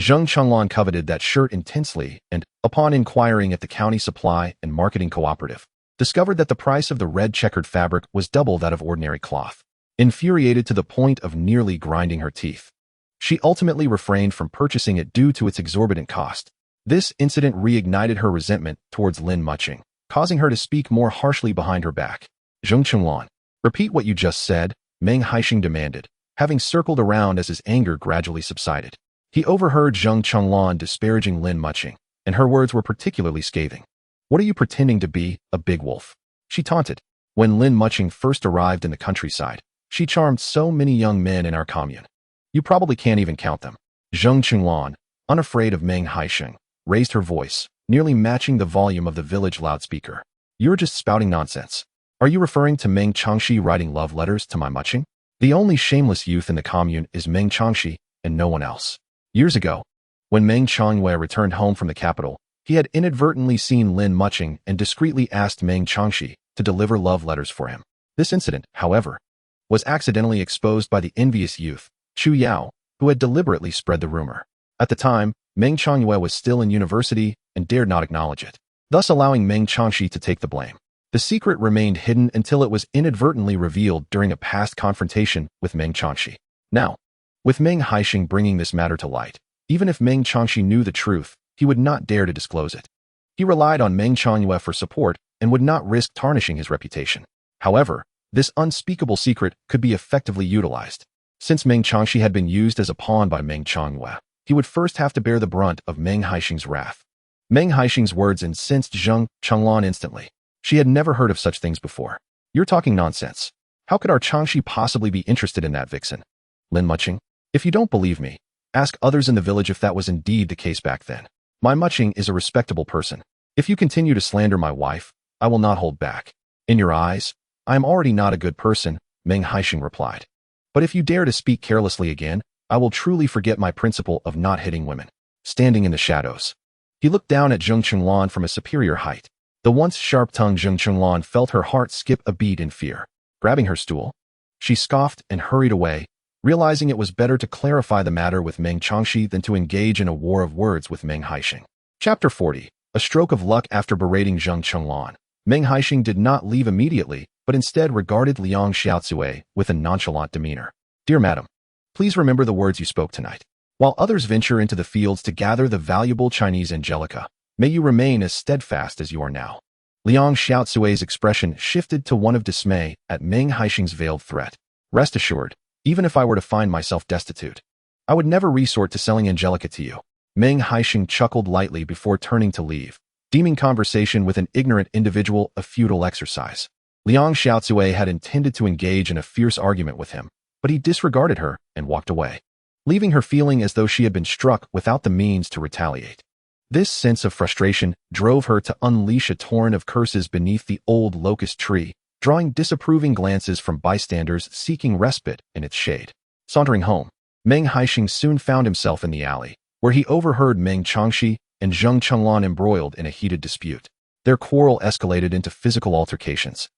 Zheng Chenglan coveted that shirt intensely and, upon inquiring at the county supply and marketing cooperative, discovered that the price of the red checkered fabric was double that of ordinary cloth. Infuriated to the point of nearly grinding her teeth, she ultimately refrained from purchasing it due to its exorbitant cost. This incident reignited her resentment towards Lin Mucheng, causing her to speak more harshly behind her back. Zheng Chenglan, repeat what you just said, Meng Haisheng demanded, having circled around as his anger gradually subsided. He overheard Zheng Chenglan disparaging Lin Mucheng, and her words were particularly scathing. What are you pretending to be, a big wolf? She taunted. When Lin Mucheng first arrived in the countryside, she charmed so many young men in our commune. You probably can't even count them. Zheng Chenglan, unafraid of Meng Haisheng, raised her voice, nearly matching the volume of the village loudspeaker. You're just spouting nonsense. Are you referring to Meng Changxi writing love letters to my Mucheng? The only shameless youth in the commune is Meng Changxi and no one else. Years ago, when Meng Changyue returned home from the capital, he had inadvertently seen Lin Mucheng and discreetly asked Meng Changxi to deliver love letters for him. This incident, however, was accidentally exposed by the envious youth, Chu Yao, who had deliberately spread the rumor. At the time, Meng Changyue was still in university and dared not acknowledge it, thus allowing Meng Changxi to take the blame. The secret remained hidden until it was inadvertently revealed during a past confrontation with Meng Changxi. Now, with Meng Haisheng bringing this matter to light, even if Meng Changxi knew the truth, he would not dare to disclose it. He relied on Meng Changyue for support and would not risk tarnishing his reputation. However, this unspeakable secret could be effectively utilized. Since Meng Changxi had been used as a pawn by Meng Changyue, he would first have to bear the brunt of Meng Haisheng's wrath. Meng Haisheng's words incensed Zheng Chenglan instantly. She had never heard of such things before. You're talking nonsense. How could our Changxi possibly be interested in that vixen? Lin Mucheng, if you don't believe me, ask others in the village if that was indeed the case back then. My Mucheng is a respectable person. If you continue to slander my wife, I will not hold back. In your eyes, I am already not a good person, Meng Haisheng replied. But if you dare to speak carelessly again, I will truly forget my principle of not hitting women. Standing in the shadows, he looked down at Zheng Chenglan from a superior height. The once sharp-tongued Zheng Chenglan felt her heart skip a beat in fear. Grabbing her stool, she scoffed and hurried away, realizing it was better to clarify the matter with Meng Changxi than to engage in a war of words with Meng Haisheng. Chapter 40. A stroke of luck. After berating Zheng Chenglan, Meng Haisheng did not leave immediately, but instead regarded Liang Xiaozue with a nonchalant demeanor. Dear madam, please remember the words you spoke tonight. While others venture into the fields to gather the valuable Chinese angelica, may you remain as steadfast as you are now. Liang Xiaozue's expression shifted to one of dismay at Meng Haisheng's veiled threat. Rest assured, even if I were to find myself destitute, I would never resort to selling angelica to you. Meng Haisheng chuckled lightly before turning to leave, deeming conversation with an ignorant individual a futile exercise. Liang Xiaozue had intended to engage in a fierce argument with him, but he disregarded her and walked away, leaving her feeling as though she had been struck without the means to retaliate. This sense of frustration drove her to unleash a torrent of curses beneath the old locust tree, drawing disapproving glances from bystanders seeking respite in its shade. Sauntering home, Meng Haisheng soon found himself in the alley, where he overheard Meng Changxi and Zheng Chenglan embroiled in a heated dispute. Their quarrel escalated into physical altercations,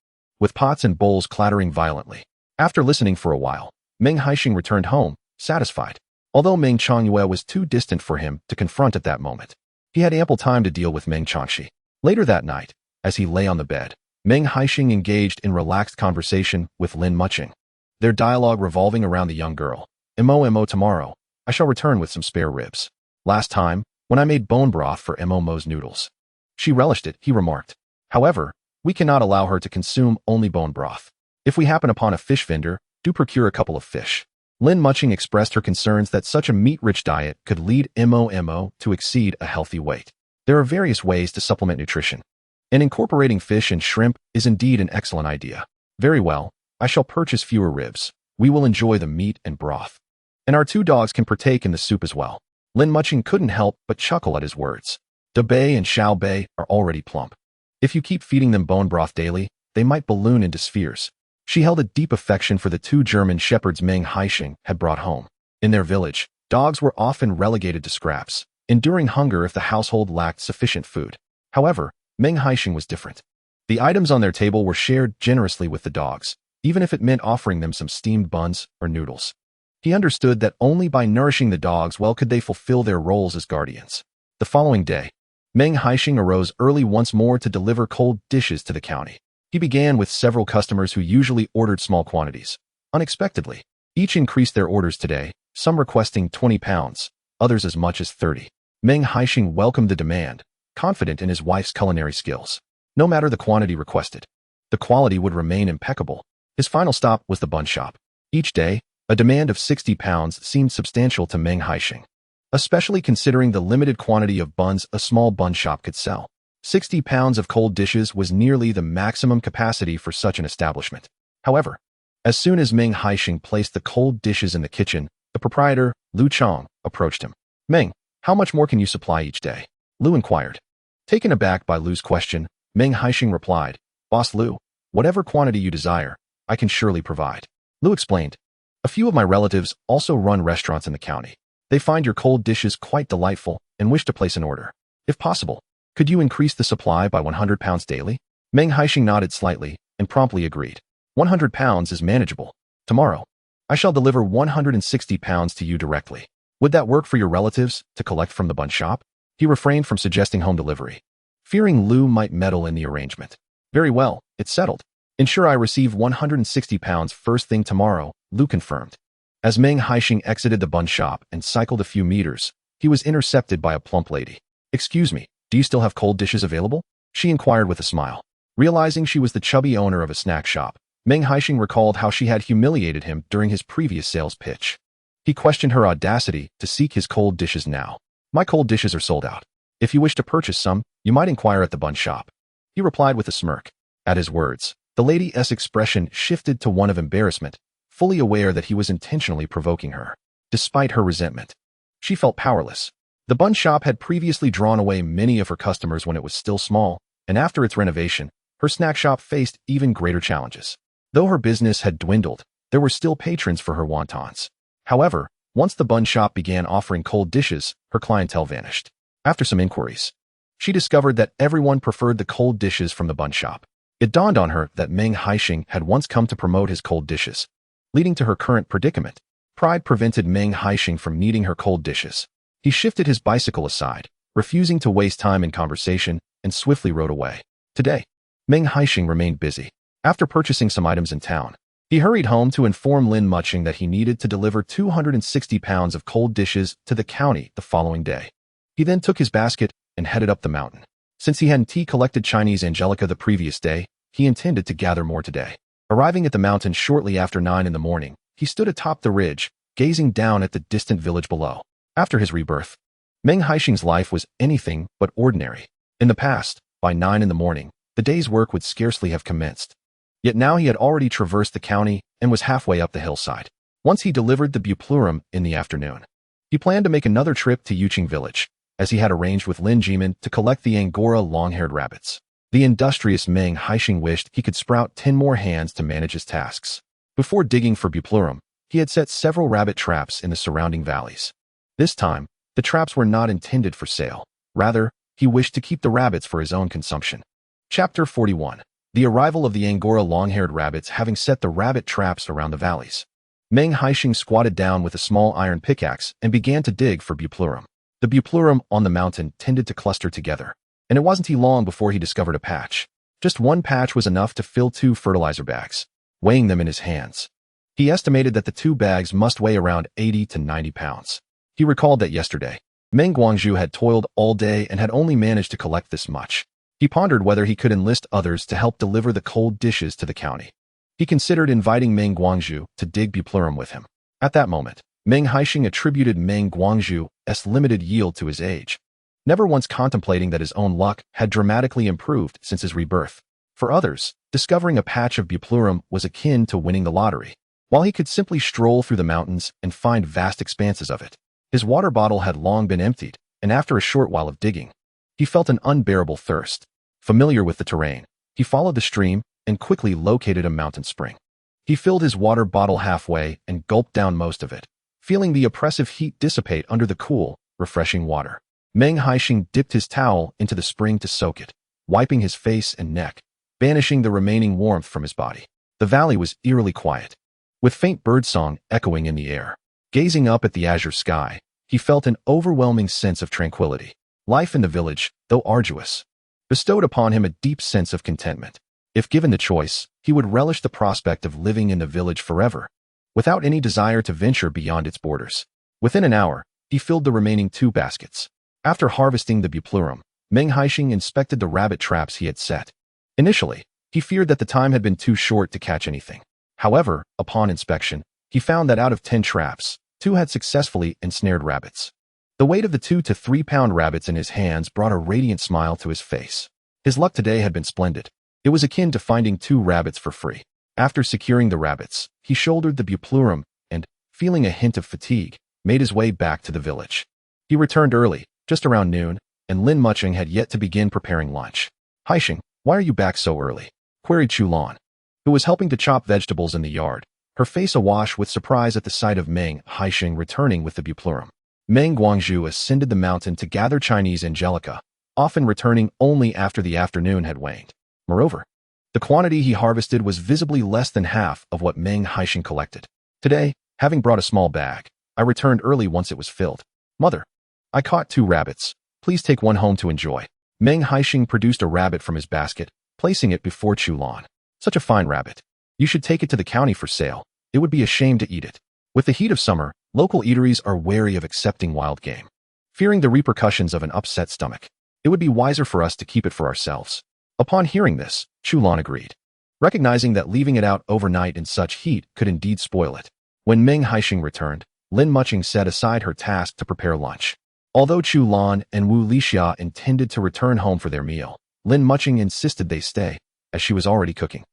with pots and bowls clattering violently. After listening for a while, Meng Haisheng returned home, satisfied. Although Meng Changyue was too distant for him to confront at that moment, he had ample time to deal with Meng Changxi. Later that night, as he lay on the bed, Meng Haisheng engaged in relaxed conversation with Lin Mucheng, their dialogue revolving around the young girl. Mo tomorrow, I shall return with some spare ribs. Last time, when I made bone broth for Mo's noodles, she relished it, he remarked. However, we cannot allow her to consume only bone broth. If we happen upon a fish vendor, do procure a couple of fish. Lin Mucheng expressed her concerns that such a meat-rich diet could lead Mo to exceed a healthy weight. There are various ways to supplement nutrition, and incorporating fish and shrimp is indeed an excellent idea. Very well, I shall purchase fewer ribs. We will enjoy the meat and broth, and our 2 dogs can partake in the soup as well. Lin Mucheng couldn't help but chuckle at his words. Da Bei and Xiao Bei are already plump. If you keep feeding them bone broth daily, they might balloon into spheres. She held a deep affection for the 2 German shepherds Meng Haisheng had brought home. In their village, dogs were often relegated to scraps, enduring hunger if the household lacked sufficient food. However, Meng Haisheng was different. The items on their table were shared generously with the dogs, even if it meant offering them some steamed buns or noodles. He understood that only by nourishing the dogs well could they fulfill their roles as guardians. The following day, Meng Haisheng arose early once more to deliver cold dishes to the county. He began with several customers who usually ordered small quantities. Unexpectedly, each increased their orders today, some requesting 20 pounds, others as much as 30. Meng Haisheng welcomed the demand, confident in his wife's culinary skills. No matter the quantity requested, the quality would remain impeccable. His final stop was the bun shop. Each day, a demand of 60 pounds seemed substantial to Meng Haisheng, especially considering the limited quantity of buns a small bun shop could sell. 60 pounds of cold dishes was nearly the maximum capacity for such an establishment. However, as soon as Meng Haisheng placed the cold dishes in the kitchen, the proprietor, Lu Chong, approached him. Meng, how much more can you supply each day? Lu inquired. Taken aback by Lu's question, Meng Haisheng replied, Boss Lu, whatever quantity you desire, I can surely provide. Lu explained. A few of my relatives also run restaurants in the county. They find your cold dishes quite delightful and wish to place an order. If possible, could you increase the supply by 100 pounds daily? Meng Haisheng nodded slightly and promptly agreed. 100 pounds is manageable. Tomorrow, I shall deliver 160 pounds to you directly. Would that work for your relatives to collect from the bun shop? He refrained from suggesting home delivery, fearing Lu might meddle in the arrangement. Very well, it's settled. Ensure I receive 160 pounds first thing tomorrow, Lu confirmed. As Meng Haisheng exited the bun shop and cycled a few meters, he was intercepted by a plump lady. Excuse me, do you still have cold dishes available? She inquired with a smile. Realizing she was the chubby owner of a snack shop, Meng Haisheng recalled how she had humiliated him during his previous sales pitch. He questioned her audacity to seek his cold dishes now. My cold dishes are sold out. If you wish to purchase some, you might inquire at the bun shop. He replied with a smirk. At his words, the lady's expression shifted to one of embarrassment, fully aware that he was intentionally provoking her. Despite her resentment, she felt powerless. The bun shop had previously drawn away many of her customers when it was still small, and after its renovation, her snack shop faced even greater challenges. Though her business had dwindled, there were still patrons for her wontons. However, once the bun shop began offering cold dishes, her clientele vanished. After some inquiries, she discovered that everyone preferred the cold dishes from the bun shop. It dawned on her that Meng Haisheng had once come to promote his cold dishes, leading to her current predicament. Pride prevented Meng Haisheng from needing her cold dishes. He shifted his bicycle aside, refusing to waste time in conversation, and swiftly rode away. Today, Meng Haisheng remained busy. After purchasing some items in town, he hurried home to inform Lin Mucheng that he needed to deliver 260 pounds of cold dishes to the county the following day. He then took his basket and headed up the mountain. Since he hadn't collected Chinese Angelica the previous day, he intended to gather more today. Arriving at the mountain shortly after 9 in the morning, he stood atop the ridge, gazing down at the distant village below. After his rebirth, Meng Haisheng's life was anything but ordinary. In the past, by 9 in the morning, the day's work would scarcely have commenced. Yet now he had already traversed the county and was halfway up the hillside. Once he delivered the buplurum in the afternoon, he planned to make another trip to Yuqing village, as he had arranged with Lin Jimin to collect the Angora long-haired rabbits. The industrious Meng Haisheng wished he could sprout 10 more hands to manage his tasks. Before digging for buplurum, he had set several rabbit traps in the surrounding valleys. This time, the traps were not intended for sale. Rather, he wished to keep the rabbits for his own consumption. Chapter 41. The arrival of the Angora long-haired rabbits having set the rabbit traps around the valleys. Meng Haisheng squatted down with a small iron pickaxe and began to dig for buplurum. The buplurum on the mountain tended to cluster together, and it wasn't long before he discovered a patch. Just one patch was enough to fill 2 fertilizer bags. Weighing them in his hands, he estimated that the 2 bags must weigh around 80 to 90 pounds. He recalled that yesterday, Meng Guangzhu had toiled all day and had only managed to collect this much. He pondered whether he could enlist others to help deliver the cold dishes to the county. He considered inviting Meng Guangzhu to dig buplurum with him. At that moment, Meng Haisheng attributed Meng Guangzhu's limited yield to his age, never once contemplating that his own luck had dramatically improved since his rebirth. For others, discovering a patch of buplurum was akin to winning the lottery, while he could simply stroll through the mountains and find vast expanses of it. His water bottle had long been emptied, and after a short while of digging, he felt an unbearable thirst. Familiar with the terrain, he followed the stream and quickly located a mountain spring. He filled his water bottle halfway and gulped down most of it, feeling the oppressive heat dissipate under the cool, refreshing water. Meng Haisheng dipped his towel into the spring to soak it, wiping his face and neck, banishing the remaining warmth from his body. The valley was eerily quiet, with faint birdsong echoing in the air. Gazing up at the azure sky, he felt an overwhelming sense of tranquility. Life in the village, though arduous, bestowed upon him a deep sense of contentment. If given the choice, he would relish the prospect of living in the village forever, without any desire to venture beyond its borders. Within an hour, he filled the remaining 2 baskets. After harvesting the buplurum, Meng Haisheng inspected the rabbit traps he had set. Initially, he feared that the time had been too short to catch anything. However, upon inspection, he found that out of 10 traps, 2 had successfully ensnared rabbits. The weight of the 2 to 3 pound rabbits in his hands brought a radiant smile to his face. His luck today had been splendid. It was akin to finding 2 rabbits for free. After securing the rabbits, he shouldered the buplurum and, feeling a hint of fatigue, made his way back to the village. He returned early, just around noon, and Lin Mucheng had yet to begin preparing lunch. "Haisheng, why are you back so early?" queried Chulan, who was helping to chop vegetables in the yard, her face awash with surprise at the sight of Meng Haisheng returning with the buplurum. Meng Guangzhu ascended the mountain to gather Chinese angelica, often returning only after the afternoon had waned. Moreover, the quantity he harvested was visibly less than half of what Meng Haisheng collected. "Today, having brought a small bag, I returned early once it was filled. Mother, I caught 2 rabbits. Please take one home to enjoy." Meng Haisheng produced a rabbit from his basket, placing it before Chulan. "Such a fine rabbit. You should take it to the county for sale. It would be a shame to eat it." With the heat of summer, local eateries are wary of accepting wild game, fearing the repercussions of an upset stomach. "It would be wiser for us to keep it for ourselves." Upon hearing this, Chulan agreed, recognizing that leaving it out overnight in such heat could indeed spoil it. When Meng Haisheng returned, Lin Mucheng set aside her task to prepare lunch. Although Chulan and Wu Lixia intended to return home for their meal, Lin Mucheng insisted they stay, as she was already cooking.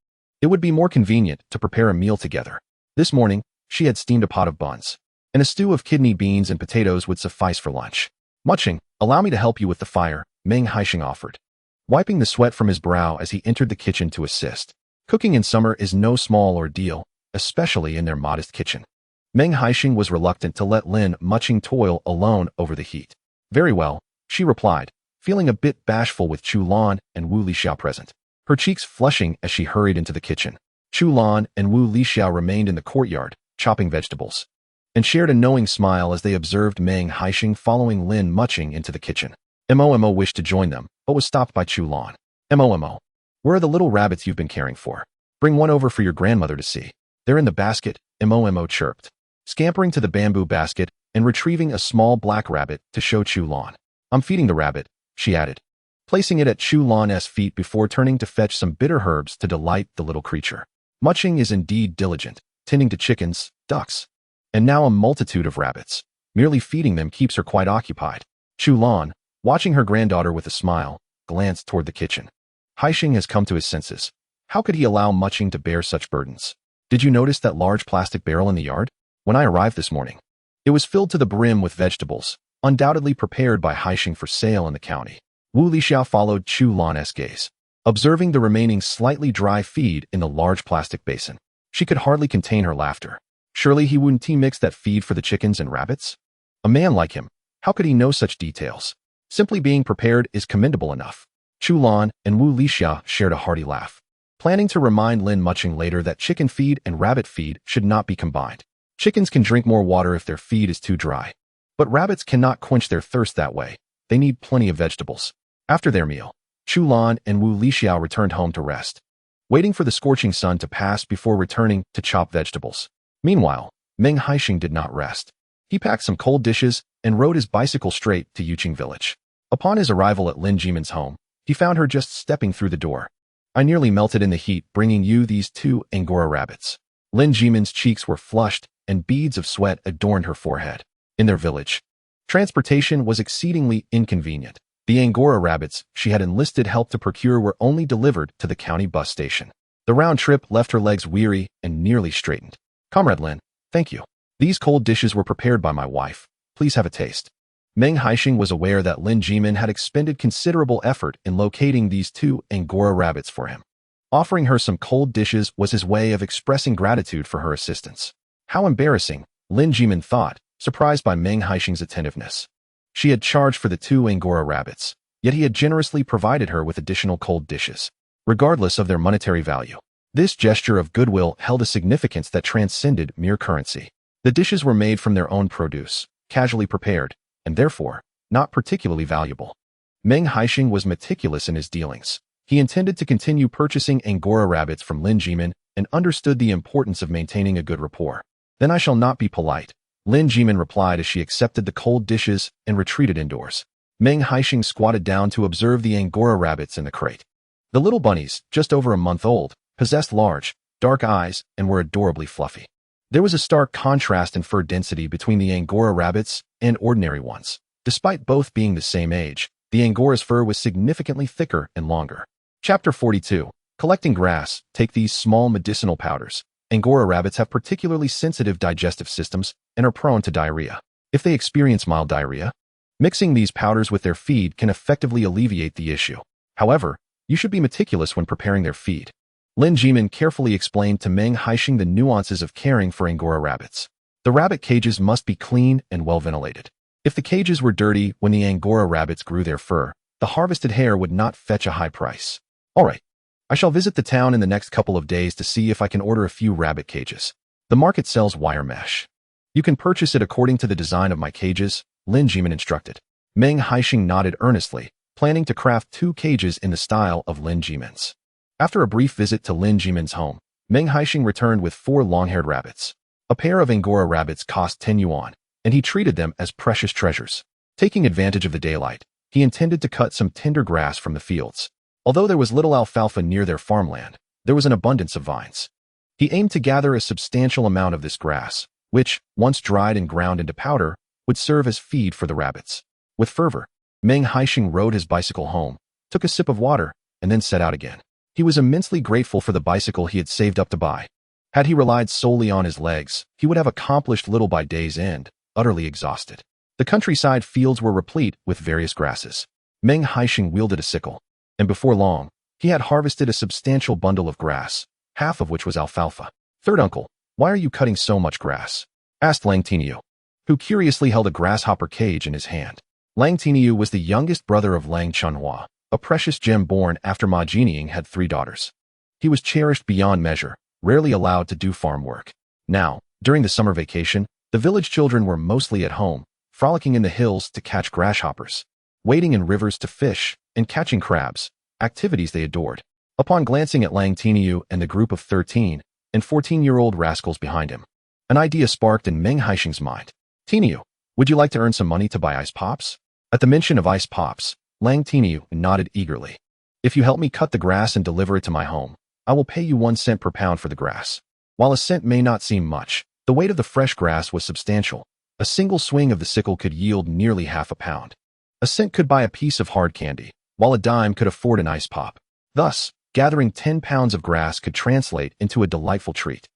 It would be more convenient to prepare a meal together. This morning, she had steamed a pot of buns, and a stew of kidney beans and potatoes would suffice for lunch. "Mucheng, allow me to help you with the fire," Meng Haisheng offered, wiping the sweat from his brow as he entered the kitchen to assist. Cooking in summer is no small ordeal, especially in their modest kitchen. Meng Haisheng was reluctant to let Lin Mucheng toil alone over the heat. "Very well," she replied, feeling a bit bashful with Chulan and Wu Lixia present, her cheeks flushing as she hurried into the kitchen. Chulan and Wu Lixia remained in the courtyard, chopping vegetables, and shared a knowing smile as they observed Meng Haisheng following Lin Mucheng into the kitchen. Momo wished to join them, but was stopped by Chulan. "Momo, where are the little rabbits you've been caring for? Bring one over for your grandmother to see." "They're in the basket," Momo chirped, scampering to the bamboo basket and retrieving a small black rabbit to show Chulan. "I'm feeding the rabbit," she added, placing it at Chulan's feet before turning to fetch some bitter herbs to delight the little creature. Mucheng is indeed diligent, tending to chickens, ducks, and now a multitude of rabbits. Merely feeding them keeps her quite occupied. Chulan, watching her granddaughter with a smile, glanced toward the kitchen. Haisheng has come to his senses. How could he allow Mucheng to bear such burdens? "Did you notice that large plastic barrel in the yard? When I arrived this morning, it was filled to the brim with vegetables, undoubtedly prepared by Haisheng for sale in the county." Wu Lixia followed Chulan's gaze. observing the remaining slightly dry feed in the large plastic basin. She could hardly contain her laughter. Surely he wouldn't mix that feed for the chickens and rabbits? A man like him, how could he know such details? Simply being prepared is commendable enough. Chu Lan and Wu Lixia shared a hearty laugh, planning to remind Lin Mucheng later that chicken feed and rabbit feed should not be combined. Chickens can drink more water if their feed is too dry, but rabbits cannot quench their thirst that way. They need plenty of vegetables. After their meal, Chu Lan and Wu Lixia returned home to rest, waiting for the scorching sun to pass before returning to chop vegetables. Meanwhile, Meng Haisheng did not rest. He packed some cold dishes and rode his bicycle straight to Yuqing village. Upon his arrival at Lin Jimin's home, he found her just stepping through the door. I nearly melted in the heat bringing you these 2 Angora rabbits. Lin Jimin's cheeks were flushed and beads of sweat adorned her forehead. In their village, transportation was exceedingly inconvenient. The Angora rabbits she had enlisted help to procure were only delivered to the county bus station. The round trip left her legs weary and nearly straightened. Comrade Lin, thank you. These cold dishes were prepared by my wife. Please have a taste. Meng Haisheng was aware that Lin Jimin had expended considerable effort in locating these 2 Angora rabbits for him. Offering her some cold dishes was his way of expressing gratitude for her assistance. How embarrassing, Lin Jimin thought, surprised by Meng Haisheng's attentiveness. She had charged for the 2 Angora rabbits, yet he had generously provided her with additional cold dishes, regardless of their monetary value. This gesture of goodwill held a significance that transcended mere currency. The dishes were made from their own produce, casually prepared, and therefore, not particularly valuable. Meng Haisheng was meticulous in his dealings. He intended to continue purchasing Angora rabbits from Lin Jimin and understood the importance of maintaining a good rapport. Then I shall not be polite, Lin Jimin replied as she accepted the cold dishes and retreated indoors. Meng Haisheng squatted down to observe the Angora rabbits in the crate. The little bunnies, just over a month old, possessed large, dark eyes and were adorably fluffy. There was a stark contrast in fur density between the Angora rabbits and ordinary ones. Despite both being the same age, the Angora's fur was significantly thicker and longer. Chapter 42. Collecting grass. Take these small medicinal powders. Angora rabbits have particularly sensitive digestive systems and are prone to diarrhea. If they experience mild diarrhea, mixing these powders with their feed can effectively alleviate the issue. However, you should be meticulous when preparing their feed. Lin Jimin carefully explained to Meng Haisheng the nuances of caring for Angora rabbits. The rabbit cages must be clean and well ventilated. If the cages were dirty when the Angora rabbits grew their fur, the harvested hair would not fetch a high price. All right, I shall visit the town in the next couple of days to see if I can order a few rabbit cages. The market sells wire mesh. You can purchase it according to the design of my cages, Lin Jimin instructed. Meng Haisheng nodded earnestly, planning to craft 2 cages in the style of Lin Jimin's. After a brief visit to Lin Jimin's home, Meng Haisheng returned with 4 long-haired rabbits. A pair of Angora rabbits cost 10 yuan, and he treated them as precious treasures. Taking advantage of the daylight, he intended to cut some tender grass from the fields. Although there was little alfalfa near their farmland, there was an abundance of vines. He aimed to gather a substantial amount of this grass, which, once dried and ground into powder, would serve as feed for the rabbits. With fervor, Meng Haisheng rode his bicycle home, took a sip of water, and then set out again. He was immensely grateful for the bicycle he had saved up to buy. Had he relied solely on his legs, he would have accomplished little by day's end, utterly exhausted. The countryside fields were replete with various grasses. Meng Haisheng wielded a sickle, and before long, he had harvested a substantial bundle of grass, half of which was alfalfa. "Third uncle, why are you cutting so much grass?" asked Lang Tiniu, who curiously held a grasshopper cage in his hand. Lang Tiniu was the youngest brother of Lang Chunhua, a precious gem born after Ma Jinying had 3 daughters. He was cherished beyond measure, rarely allowed to do farm work. Now, during the summer vacation, the village children were mostly at home, frolicking in the hills to catch grasshoppers, wading in rivers to fish, and catching crabs, activities they adored. Upon glancing at Lang Tiniu and the group of 13 and 14-year-old rascals behind him, an idea sparked in Meng Haisheng's mind. "Tiniu, would you like to earn some money to buy ice pops?" At the mention of ice pops, Lang Tiniu nodded eagerly. "If you help me cut the grass and deliver it to my home, I will pay you 1 cent per pound for the grass." While a cent may not seem much, the weight of the fresh grass was substantial. A single swing of the sickle could yield nearly half a pound. A cent could buy a piece of hard candy, while a dime could afford an ice pop. Thus, gathering 10 pounds of grass could translate into a delightful treat.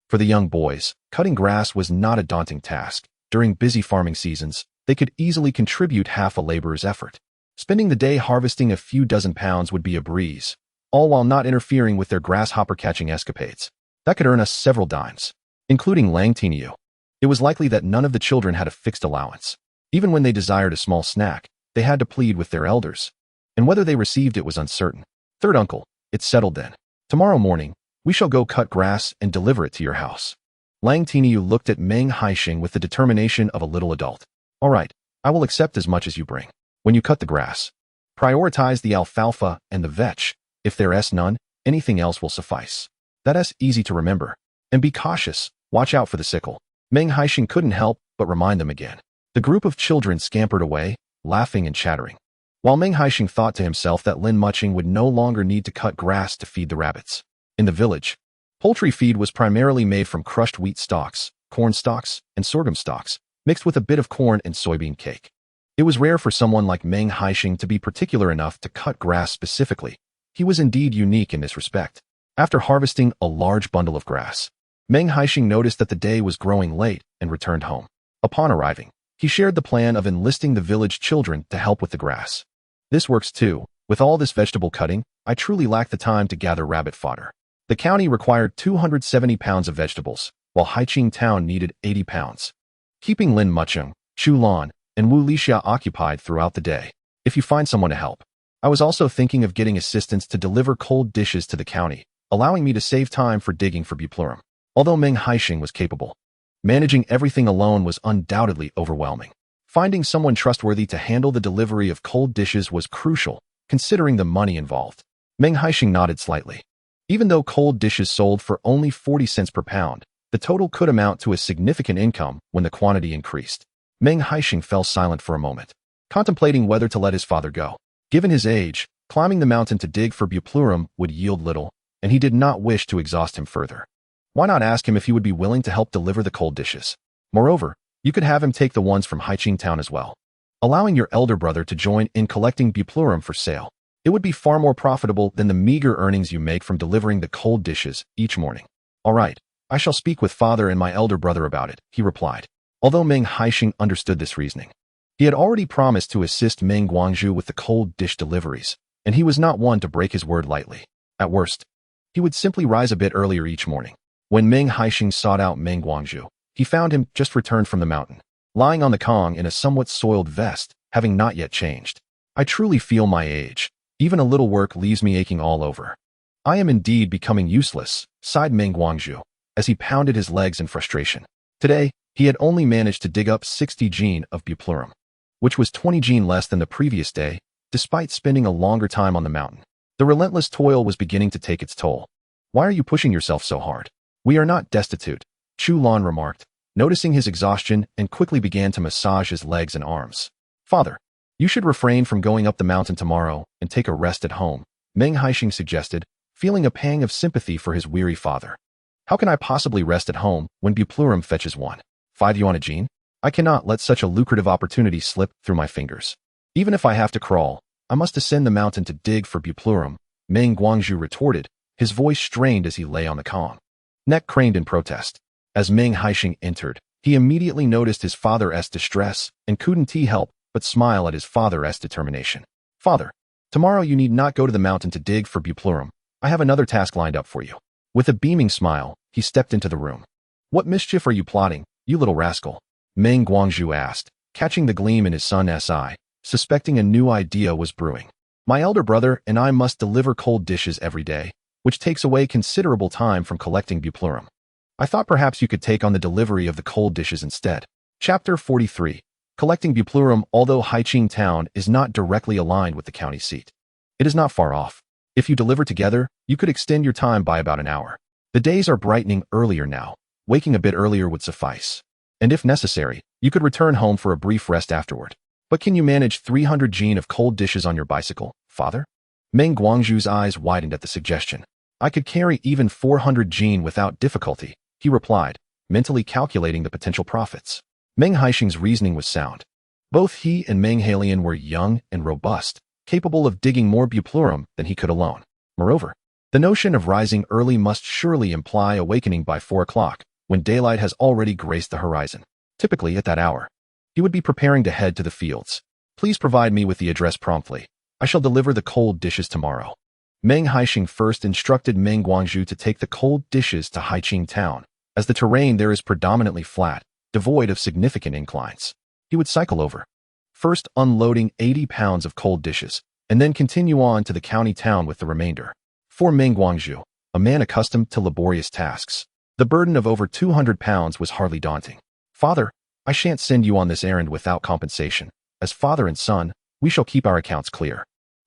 For the young boys, cutting grass was not a daunting task. During busy farming seasons, they could easily contribute half a laborer's effort. Spending the day harvesting a few dozen pounds would be a breeze, all while not interfering with their grasshopper-catching escapades. That could earn us several dimes, including Lang Tinyu. It was likely that none of the children had a fixed allowance. Even when they desired a small snack, they had to plead with their elders. And whether they received it was uncertain. Third uncle, it's settled then. Tomorrow morning, we shall go cut grass and deliver it to your house. Lang Tinyu looked at Meng Haisheng with the determination of a little adult. All right, I will accept as much as you bring. When you cut the grass, prioritize the alfalfa and the vetch. If there's none, anything else will suffice. That's easy to remember. And be cautious, watch out for the sickle. Meng Haisheng couldn't help but remind them again. The group of children scampered away, laughing and chattering. While Meng Haisheng thought to himself that Lin Mucheng would no longer need to cut grass to feed the rabbits. In the village, poultry feed was primarily made from crushed wheat stalks, corn stalks, and sorghum stalks, mixed with a bit of corn and soybean cake. It was rare for someone like Meng Haisheng to be particular enough to cut grass specifically. He was indeed unique in this respect. After harvesting a large bundle of grass, Meng Haisheng noticed that the day was growing late and returned home. Upon arriving, he shared the plan of enlisting the village children to help with the grass. This works too. With all this vegetable cutting, I truly lack the time to gather rabbit fodder. The county required 270 pounds of vegetables, while Haiqing town needed 80 pounds. Keeping Lin Mucheng, Chu Lan, and Wu Lixia occupied throughout the day. If you find someone to help. I was also thinking of getting assistance to deliver cold dishes to the county, allowing me to save time for digging for buplurum. Although Meng Haisheng was capable, managing everything alone was undoubtedly overwhelming. Finding someone trustworthy to handle the delivery of cold dishes was crucial, considering the money involved. Meng Haisheng nodded slightly. Even though cold dishes sold for only 40 cents per pound, the total could amount to a significant income when the quantity increased. Meng Haisheng fell silent for a moment, contemplating whether to let his father go. Given his age, climbing the mountain to dig for buplurum would yield little, and he did not wish to exhaust him further. Why not ask him if he would be willing to help deliver the cold dishes? Moreover, you could have him take the ones from Haiqing town as well, allowing your elder brother to join in collecting buplurum for sale. It would be far more profitable than the meager earnings you make from delivering the cold dishes each morning. All right, I shall speak with father and my elder brother about it, he replied. Although Meng Haisheng understood this reasoning, he had already promised to assist Meng Guangzhu with the cold dish deliveries, and he was not one to break his word lightly. At worst, he would simply rise a bit earlier each morning. When Meng Haisheng sought out Meng Guangzhu, he found him just returned from the mountain, lying on the Kong in a somewhat soiled vest, having not yet changed. I truly feel my age. Even a little work leaves me aching all over. I am indeed becoming useless, sighed Meng Guangzhu, as he pounded his legs in frustration. Today, he had only managed to dig up 60 jin of buplurum, which was 20 jin less than the previous day, despite spending a longer time on the mountain. The relentless toil was beginning to take its toll. Why are you pushing yourself so hard? We are not destitute, Chu Lan remarked, noticing his exhaustion and quickly began to massage his legs and arms. Father, you should refrain from going up the mountain tomorrow and take a rest at home, Meng Haisheng suggested, feeling a pang of sympathy for his weary father. How can I possibly rest at home when buplurum fetches 5 yuan a jin? I cannot let such a lucrative opportunity slip through my fingers. Even if I have to crawl, I must ascend the mountain to dig for buplurum, Meng Guangzhu retorted, his voice strained as he lay on the Kong. Neck craned in protest. As Meng Haisheng entered, he immediately noticed his father's distress and couldn't help but smile at his father's determination. Father, tomorrow you need not go to the mountain to dig for buplurum. I have another task lined up for you. With a beaming smile, he stepped into the room. What mischief are you plotting, you little rascal? Meng Guangzhu asked, catching the gleam in his son's eye, suspecting a new idea was brewing. My elder brother and I must deliver cold dishes every day, which takes away considerable time from collecting buplurum. I thought perhaps you could take on the delivery of the cold dishes instead. Chapter 43. Collecting buplurum. Although Haiqing town is not directly aligned with the county seat, it is not far off. If you deliver together, you could extend your time by about an hour. The days are brightening earlier now. Waking a bit earlier would suffice. And if necessary, you could return home for a brief rest afterward. But can you manage 300 jin of cold dishes on your bicycle, father? Meng Guangzhu's eyes widened at the suggestion. I could carry even 400 jin without difficulty, he replied, mentally calculating the potential profits. Meng Haisheng's reasoning was sound. Both he and Meng Haisheng were young and robust, capable of digging more buplurum than he could alone. Moreover, the notion of rising early must surely imply awakening by 4 o'clock, when daylight has already graced the horizon. Typically at that hour, he would be preparing to head to the fields. Please provide me with the address promptly. I shall deliver the cold dishes tomorrow. Meng Haisheng first instructed Meng Guangzhu to take the cold dishes to Haiqing town, as the terrain there is predominantly flat, devoid of significant inclines. He would cycle over, first unloading 80 pounds of cold dishes, and then continue on to the county town with the remainder. For Meng Guangzhu, a man accustomed to laborious tasks, the burden of over 200 pounds was hardly daunting. Father, I shan't send you on this errand without compensation. As father and son, we shall keep our accounts clear.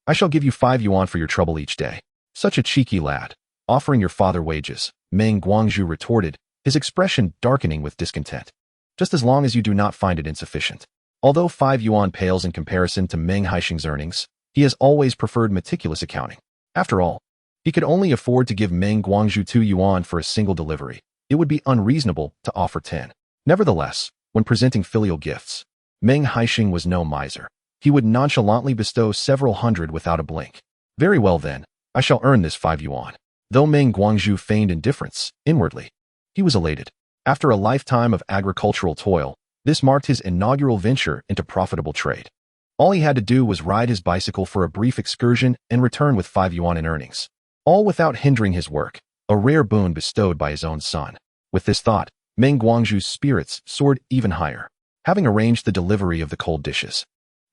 I shall give you 5 yuan for your trouble each day. Such a cheeky lad, offering your father wages, Meng Guangzhu retorted, his expression darkening with discontent. Just as long as you do not find it insufficient. Although 5 yuan pales in comparison to Meng Haisheng's earnings, he has always preferred meticulous accounting. After all, he could only afford to give Meng Guangzhu 2 yuan for a single delivery. It would be unreasonable to offer 10. Nevertheless, when presenting filial gifts, Meng Haisheng was no miser. He would nonchalantly bestow several hundred without a blink. Very well then, I shall earn this 5 yuan. Though Meng Guangzhu feigned indifference, inwardly, he was elated. After a lifetime of agricultural toil, this marked his inaugural venture into profitable trade. All he had to do was ride his bicycle for a brief excursion and return with 5 yuan in earnings. All without hindering his work, a rare boon bestowed by his own son. With this thought, Meng Guangzhu's spirits soared even higher. Having arranged the delivery of the cold dishes,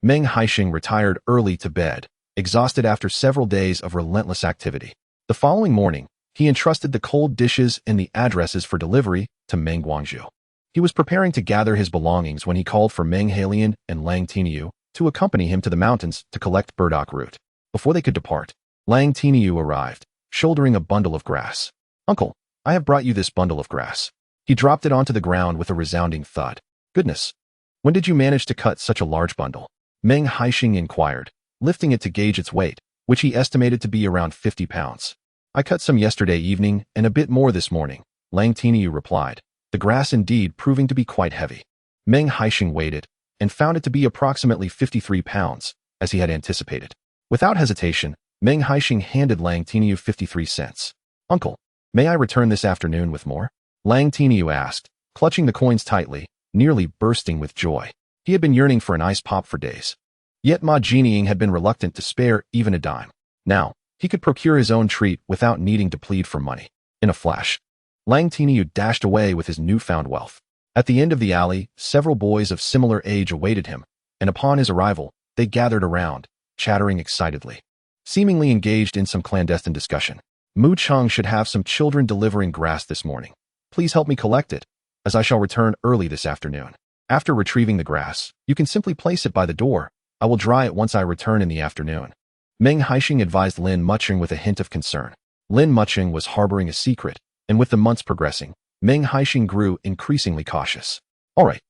Meng Haisheng retired early to bed, exhausted after several days of relentless activity. The following morning, he entrusted the cold dishes and the addresses for delivery to Meng Guangzhu. He was preparing to gather his belongings when he called for Meng Haisheng and Lang Tiniu to accompany him to the mountains to collect burdock root. Before they could depart, Lang Tiniu arrived, shouldering a bundle of grass. Uncle, I have brought you this bundle of grass. He dropped it onto the ground with a resounding thud. Goodness, when did you manage to cut such a large bundle? Meng Haisheng inquired, lifting it to gauge its weight, which he estimated to be around 50 pounds. I cut some yesterday evening and a bit more this morning, Lang Tiniu replied, the grass indeed proving to be quite heavy. Meng Haisheng weighed it and found it to be approximately 53 pounds, as he had anticipated. Without hesitation, Meng Haisheng handed Lang Tiniu 53 cents. Uncle, may I return this afternoon with more? Lang Tiniu asked, clutching the coins tightly, nearly bursting with joy. He had been yearning for an ice pop for days. Yet Ma Jinying had been reluctant to spare even a dime. Now, he could procure his own treat without needing to plead for money. In a flash, Lang Tiniu dashed away with his newfound wealth. At the end of the alley, several boys of similar age awaited him, and upon his arrival, they gathered around, chattering excitedly, seemingly engaged in some clandestine discussion. Mucheng should have some children delivering grass this morning. Please help me collect it, as I shall return early this afternoon. After retrieving the grass, you can simply place it by the door. I will dry it once I return in the afternoon. Meng Haisheng advised Lin Mucheng with a hint of concern. Lin Mucheng was harboring a secret, and with the months progressing, Meng Haisheng grew increasingly cautious. All right,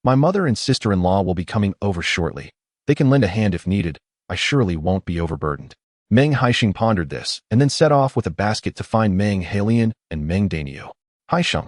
my mother and sister-in-law will be coming over shortly. They can lend a hand if needed. I surely won't be overburdened. Meng Haisheng pondered this, and then set off with a basket to find Meng Haisheng and Meng Daniu. Haisheng,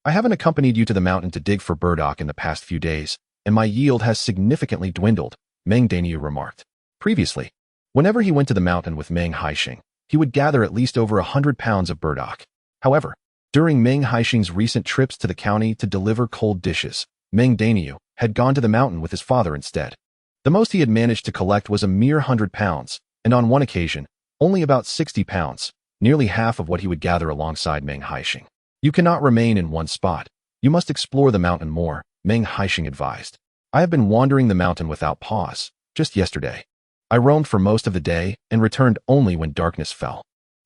I haven't accompanied you to the mountain to dig for burdock in the past few days, and my yield has significantly dwindled, Meng Daniu remarked. Previously, whenever he went to the mountain with Meng Haisheng, he would gather at least over 100 pounds of burdock. However, during Meng Haisheng's recent trips to the county to deliver cold dishes, Meng Daniu had gone to the mountain with his father instead. The most he had managed to collect was a mere 100 pounds, and on one occasion, only about 60 pounds, nearly half of what he would gather alongside Meng Haisheng. You cannot remain in one spot. You must explore the mountain more, Meng Haisheng advised. I have been wandering the mountain without pause. Just yesterday, I roamed for most of the day and returned only when darkness fell.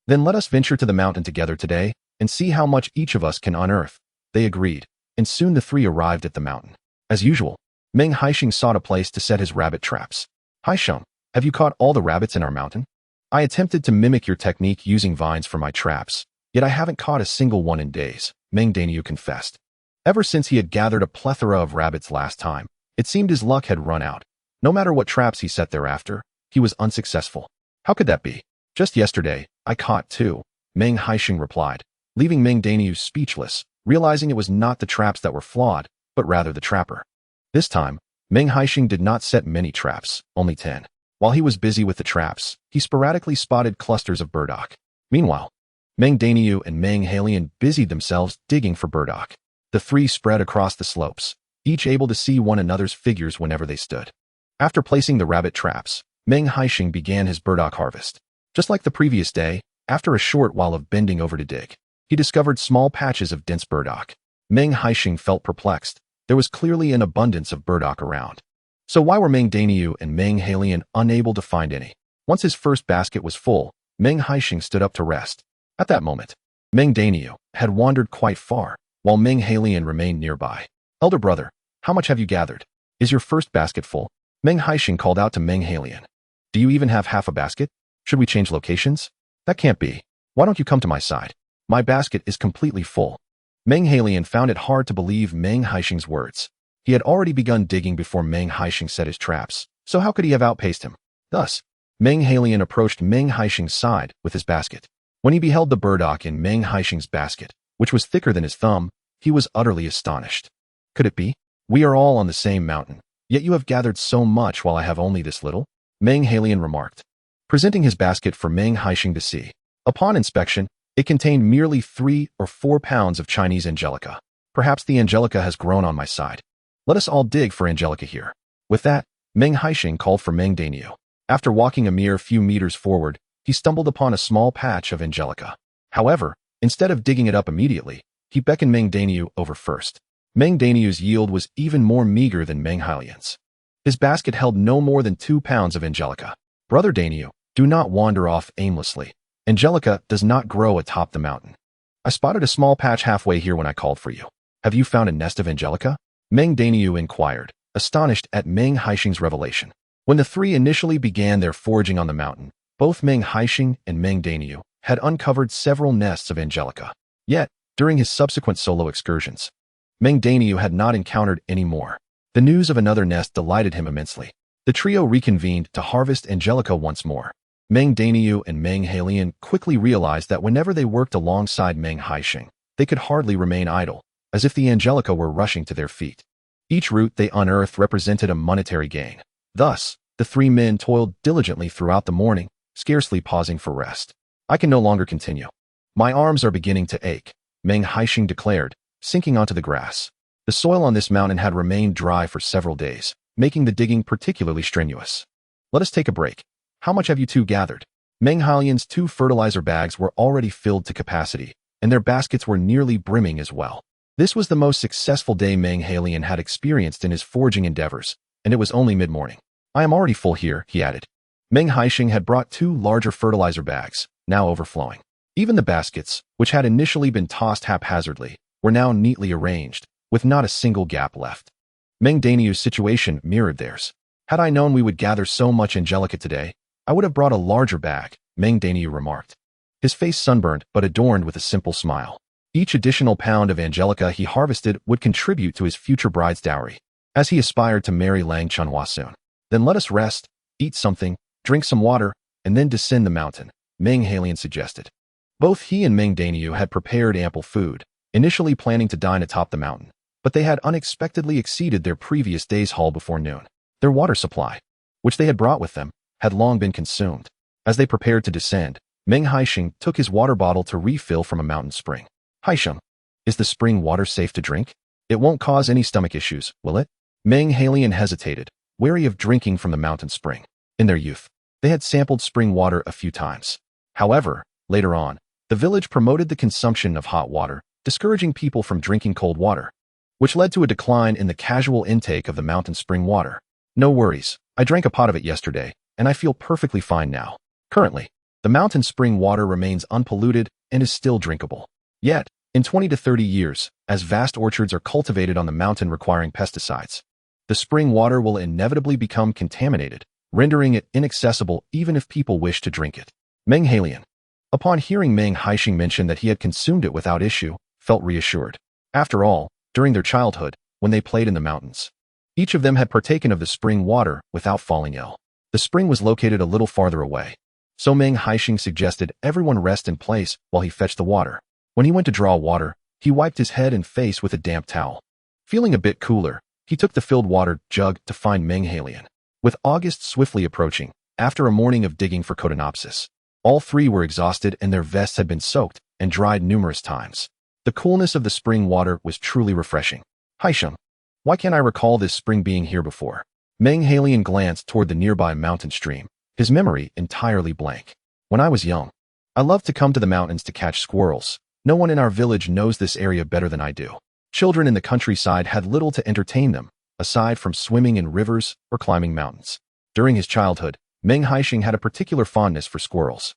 Then let us venture to the mountain together today and see how much each of us can unearth. They agreed, and soon the three arrived at the mountain. As usual, Meng Haisheng sought a place to set his rabbit traps. Haisheng, have you caught all the rabbits in our mountain? I attempted to mimic your technique using vines for my traps, yet I haven't caught a single one in days, Meng Daniu confessed. Ever since he had gathered a plethora of rabbits last time, it seemed his luck had run out. No matter what traps he set thereafter, he was unsuccessful. How could that be? Just yesterday, I caught 2, Meng Haisheng replied, leaving Meng Daniu speechless, realizing it was not the traps that were flawed, but rather the trapper. This time, Meng Haisheng did not set many traps, only 10. While he was busy with the traps, he sporadically spotted clusters of burdock. Meanwhile, Meng Daniu and Meng Haisheng busied themselves digging for burdock. The three spread across the slopes, each able to see one another's figures whenever they stood. After placing the rabbit traps, Meng Haisheng began his burdock harvest. Just like the previous day, after a short while of bending over to dig, he discovered small patches of dense burdock. Meng Haisheng felt perplexed. There was clearly an abundance of burdock around. So why were Meng Daniu and Meng Haisheng unable to find any? Once his first basket was full, Meng Haisheng stood up to rest. At that moment, Meng Daniu had wandered quite far, while Meng Haisheng remained nearby. Elder brother, how much have you gathered? Is your first basket full? Meng Haisheng called out to Meng Haisheng. Do you even have half a basket? Should we change locations? That can't be. Why don't you come to my side? My basket is completely full. Meng Haisheng found it hard to believe Meng Haisheng's words. He had already begun digging before Meng Haisheng set his traps, so how could he have outpaced him? Thus, Meng Haisheng approached Meng Haisheng's side with his basket. When he beheld the burdock in Meng Haisheng's basket, which was thicker than his thumb, he was utterly astonished. Could it be? We are all on the same mountain, yet you have gathered so much while I have only this little? Meng Haisheng remarked, presenting his basket for Meng Haisheng to see. Upon inspection, it contained merely 3 or 4 pounds of Chinese angelica. Perhaps the angelica has grown on my side. Let us all dig for angelica here. With that, Meng Haisheng called for Meng Daniu. After walking a mere few meters forward, he stumbled upon a small patch of angelica. However, instead of digging it up immediately, he beckoned Meng Daniu over first. Meng Daniu's yield was even more meager than Meng Haisheng's. His basket held no more than 2 pounds of angelica. Brother Daniu, do not wander off aimlessly. Angelica does not grow atop the mountain. I spotted a small patch halfway here when I called for you. Have you found a nest of angelica? Meng Daniu inquired, astonished at Meng Haisheng's revelation. When the three initially began their foraging on the mountain, both Meng Haisheng and Meng Daniu had uncovered several nests of angelica. Yet, during his subsequent solo excursions, Meng Daniu had not encountered any more. The news of another nest delighted him immensely. The trio reconvened to harvest angelica once more. Meng Daniu and Meng Haisheng quickly realized that whenever they worked alongside Meng Haisheng, they could hardly remain idle, as if the angelica were rushing to their feet. Each root they unearthed represented a monetary gain. Thus, the three men toiled diligently throughout the morning, scarcely pausing for rest. I can no longer continue. My arms are beginning to ache, Meng Haisheng declared, sinking onto the grass. The soil on this mountain had remained dry for several days, making the digging particularly strenuous. Let us take a break. How much have you two gathered? Meng Haisheng's 2 fertilizer bags were already filled to capacity, and their baskets were nearly brimming as well. This was the most successful day Meng Haisheng had experienced in his foraging endeavors, and it was only mid-morning. I am already full here, he added. Meng Haisheng had brought 2 larger fertilizer bags, now overflowing. Even the baskets, which had initially been tossed haphazardly, were now neatly arranged, with not a single gap left. Meng Daniu's situation mirrored theirs. Had I known we would gather so much angelica today, I would have brought a larger bag, Meng Daniu remarked. His face sunburned but adorned with a simple smile. Each additional pound of angelica he harvested would contribute to his future bride's dowry, as he aspired to marry Lang Chunhua soon. Then let us rest, eat something, drink some water, and then descend the mountain, Meng Haisheng suggested. Both he and Meng Daniu had prepared ample food, initially planning to dine atop the mountain, but they had unexpectedly exceeded their previous day's haul before noon. Their water supply, which they had brought with them, had long been consumed. As they prepared to descend, Meng Haisheng took his water bottle to refill from a mountain spring. Haisheng, is the spring water safe to drink? It won't cause any stomach issues, will it? Meng Haisheng hesitated, wary of drinking from the mountain spring. In their youth, they had sampled spring water a few times. However, later on, the village promoted the consumption of hot water, discouraging people from drinking cold water, which led to a decline in the casual intake of the mountain spring water. No worries, I drank a pot of it yesterday, and I feel perfectly fine now. Currently, the mountain spring water remains unpolluted and is still drinkable. Yet, in 20 to 30 years, as vast orchards are cultivated on the mountain requiring pesticides, the spring water will inevitably become contaminated, rendering it inaccessible even if people wish to drink it. Meng Haisheng, upon hearing Meng Haisheng mention that he had consumed it without issue, felt reassured. After all, during their childhood, when they played in the mountains, each of them had partaken of the spring water without falling ill. The spring was located a little farther away, so Meng Haisheng suggested everyone rest in place while he fetched the water. When he went to draw water, he wiped his head and face with a damp towel. Feeling a bit cooler, he took the filled water jug to find Meng Haisheng. With August swiftly approaching, after a morning of digging for Cotonopsis, all three were exhausted and their vests had been soaked and dried numerous times. The coolness of the spring water was truly refreshing. Haisheng, why can't I recall this spring being here before? Meng Haisheng glanced toward the nearby mountain stream, his memory entirely blank. When I was young, I loved to come to the mountains to catch squirrels. No one in our village knows this area better than I do. Children in the countryside had little to entertain them, aside from swimming in rivers or climbing mountains. During his childhood, Meng Haisheng had a particular fondness for squirrels.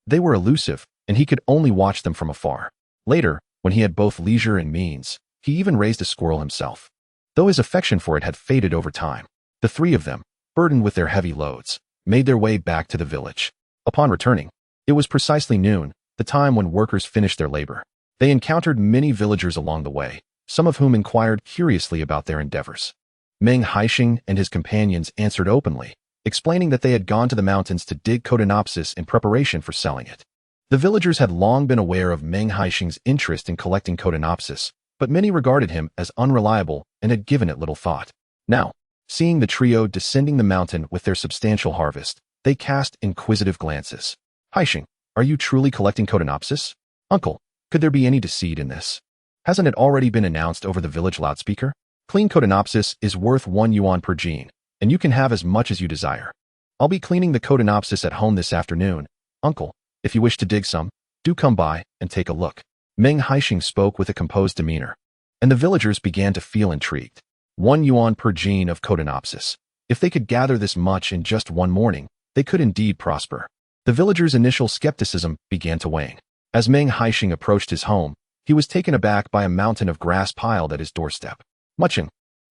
They were elusive, and he could only watch them from afar. Later, when he had both leisure and means, he even raised a squirrel himself. Though his affection for it had faded over time, the three of them, burdened with their heavy loads, made their way back to the village. Upon returning, it was precisely noon, the time when workers finished their labor. They encountered many villagers along the way, some of whom inquired curiously about their endeavors. Meng Haisheng and his companions answered openly, explaining that they had gone to the mountains to dig Codenopsis in preparation for selling it. The villagers had long been aware of Meng Haisheng's interest in collecting Codenopsis, but many regarded him as unreliable and had given it little thought. Now, seeing the trio descending the mountain with their substantial harvest, they cast inquisitive glances. Haisheng, are you truly collecting Codenopsis? Uncle, could there be any deceit in this? Hasn't it already been announced over the village loudspeaker? Clean Codenopsis is worth 1 yuan per gene, and you can have as much as you desire. I'll be cleaning the Codenopsis at home this afternoon. Uncle, if you wish to dig some, do come by and take a look. Meng Haisheng spoke with a composed demeanor, and the villagers began to feel intrigued. 1 yuan per gene of Codenopsis. If they could gather this much in just one morning, they could indeed prosper. The villagers' initial skepticism began to wane. As Meng Haisheng approached his home, he was taken aback by a mountain of grass piled at his doorstep. Mucheng,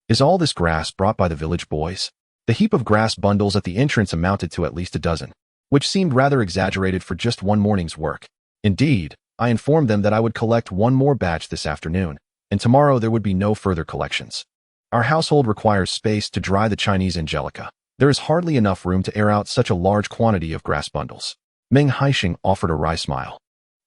is all this grass brought by the village boys? The heap of grass bundles at the entrance amounted to at least a dozen, which seemed rather exaggerated for just one morning's work. Indeed, I informed them that I would collect one more batch this afternoon, and tomorrow there would be no further collections. Our household requires space to dry the Chinese angelica. There is hardly enough room to air out such a large quantity of grass bundles. Meng Haisheng offered a wry smile,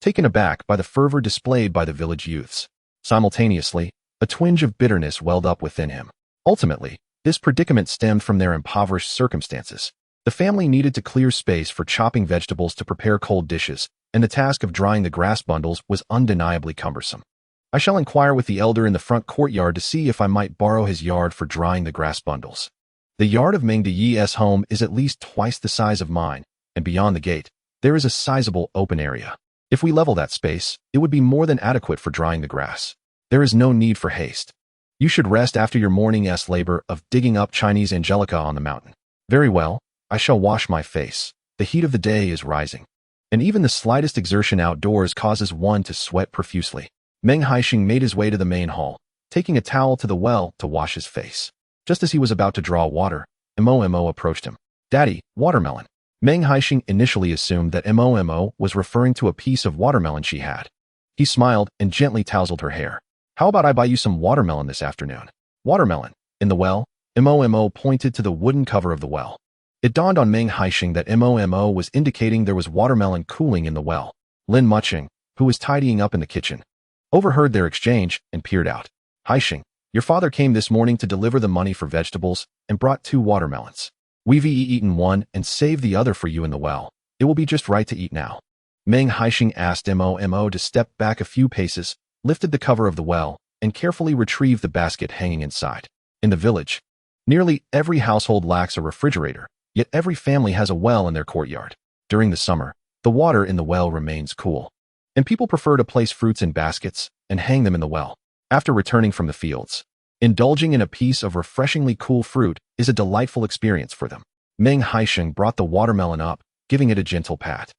taken aback by the fervor displayed by the village youths. Simultaneously, a twinge of bitterness welled up within him. Ultimately, this predicament stemmed from their impoverished circumstances. The family needed to clear space for chopping vegetables to prepare cold dishes, and the task of drying the grass bundles was undeniably cumbersome. I shall inquire with the elder in the front courtyard to see if I might borrow his yard for drying the grass bundles. The yard of Meng Deyi's home is at least twice the size of mine, and beyond the gate, there is a sizable open area. If we level that space, it would be more than adequate for drying the grass. There is no need for haste. You should rest after your morning's labor of digging up Chinese angelica on the mountain. Very well, I shall wash my face. The heat of the day is rising, and even the slightest exertion outdoors causes one to sweat profusely. Meng Haisheng made his way to the main hall, taking a towel to the well to wash his face. Just as he was about to draw water, Momo approached him. Daddy, watermelon. Meng Haisheng initially assumed that Momo was referring to a piece of watermelon she had. He smiled and gently tousled her hair. How about I buy you some watermelon this afternoon? Watermelon. In the well, Momo pointed to the wooden cover of the well. It dawned on Meng Haisheng that Momo was indicating there was watermelon cooling in the well. Lin Mucheng, who was tidying up in the kitchen, overheard their exchange and peered out. Haisheng, your father came this morning to deliver the money for vegetables and brought 2 watermelons. We've eaten one and saved the other for you in the well. It will be just right to eat now. Meng Haisheng asked Momo to step back a few paces, lifted the cover of the well, and carefully retrieved the basket hanging inside. In the village, nearly every household lacks a refrigerator, yet every family has a well in their courtyard. During the summer, the water in the well remains cool, and people prefer to place fruits in baskets and hang them in the well. After returning from the fields, indulging in a piece of refreshingly cool fruit is a delightful experience for them. Meng Haisheng brought the watermelon up, giving it a gentle pat.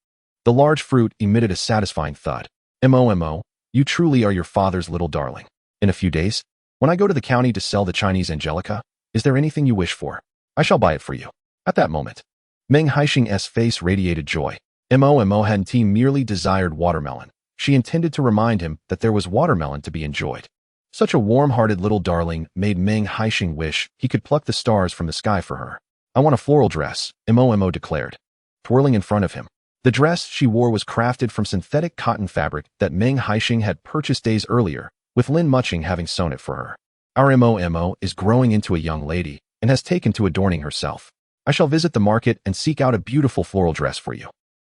The large fruit emitted a satisfying thud. Momo, you truly are your father's little darling. In a few days, when I go to the county to sell the Chinese angelica, is there anything you wish for? I shall buy it for you. At that moment, Meng Haisheng's face radiated joy. Momo hadn't merely desired watermelon. She intended to remind him that there was watermelon to be enjoyed. Such a warm-hearted little darling made Meng Haisheng wish he could pluck the stars from the sky for her. I want a floral dress, Momo declared, twirling in front of him. The dress she wore was crafted from synthetic cotton fabric that Meng Haisheng had purchased days earlier, with Lin Mucheng having sewn it for her. Our Momo is growing into a young lady and has taken to adorning herself. I shall visit the market and seek out a beautiful floral dress for you.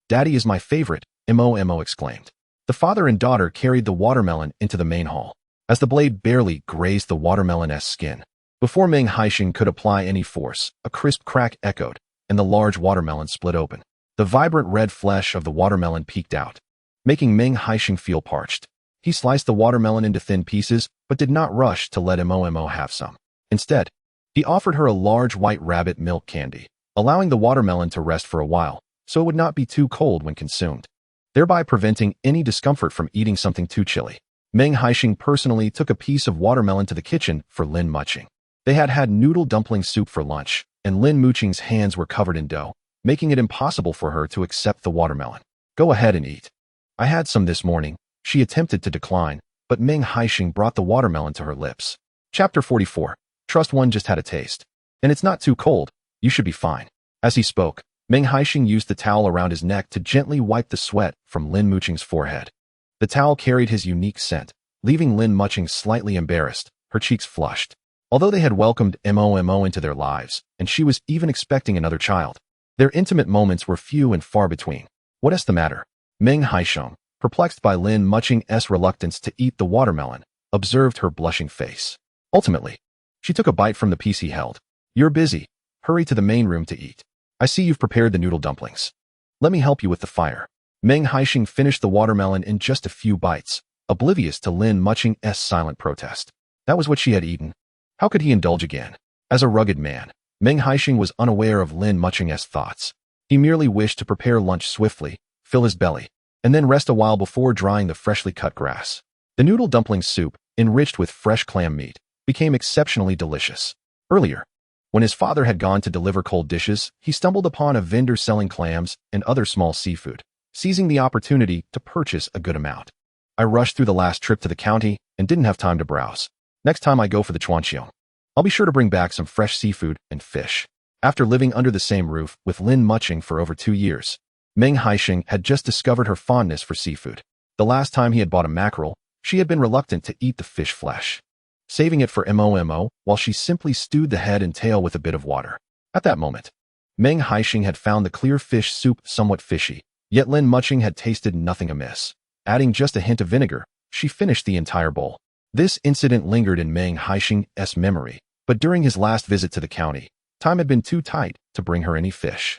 Daddy is my favorite, Momo exclaimed. The father and daughter carried the watermelon into the main hall. As the blade barely grazed the watermelon's skin, before Meng Haisheng could apply any force, a crisp crack echoed, and the large watermelon split open. The vibrant red flesh of the watermelon peeked out, making Meng Haisheng feel parched. He sliced the watermelon into thin pieces, but did not rush to let Momo have some. Instead, he offered her a large white rabbit milk candy, allowing the watermelon to rest for a while, so it would not be too cold when consumed, thereby preventing any discomfort from eating something too chilly. Meng Haisheng personally took a piece of watermelon to the kitchen for Lin Mucheng. They had had noodle dumpling soup for lunch, and Lin Mucheng's hands were covered in dough, making it impossible for her to accept the watermelon. Go ahead and eat. I had some this morning. She attempted to decline, but Meng Haisheng brought the watermelon to her lips. Chapter 44. Trust one just had a taste. And it's not too cold. You should be fine. As he spoke, Meng Haisheng used the towel around his neck to gently wipe the sweat from Lin Mucheng's forehead. The towel carried his unique scent, leaving Lin Mucheng slightly embarrassed, her cheeks flushed. Although they had welcomed Momo into their lives, and she was even expecting another child, their intimate moments were few and far between. What's the matter? Meng Haisheng, perplexed by Lin Mucheng's reluctance to eat the watermelon, observed her blushing face. Ultimately, she took a bite from the piece he held. You're busy. Hurry to the main room to eat. I see you've prepared the noodle dumplings. Let me help you with the fire. Meng Haisheng finished the watermelon in just a few bites, oblivious to Lin Mucheng's silent protest. That was what she had eaten. How could he indulge again? As a rugged man, Meng Haisheng was unaware of Lin Mucheng's thoughts. He merely wished to prepare lunch swiftly, fill his belly, and then rest a while before drying the freshly cut grass. The noodle dumpling soup, enriched with fresh clam meat, became exceptionally delicious. Earlier, when his father had gone to deliver cold dishes, he stumbled upon a vendor selling clams and other small seafood, seizing the opportunity to purchase a good amount. I rushed through the last trip to the county and didn't have time to browse. Next time I go for the chuanqiong, I'll be sure to bring back some fresh seafood and fish. After living under the same roof with Lin Mucheng for over 2 years, Meng Haisheng had just discovered her fondness for seafood. The last time he had bought a mackerel, she had been reluctant to eat the fish flesh, saving it for Momo while she simply stewed the head and tail with a bit of water. At that moment, Meng Haisheng had found the clear fish soup somewhat fishy, yet Lin Mucheng had tasted nothing amiss. Adding just a hint of vinegar, she finished the entire bowl. This incident lingered in Meng Haisheng's memory, but during his last visit to the county, time had been too tight to bring her any fish.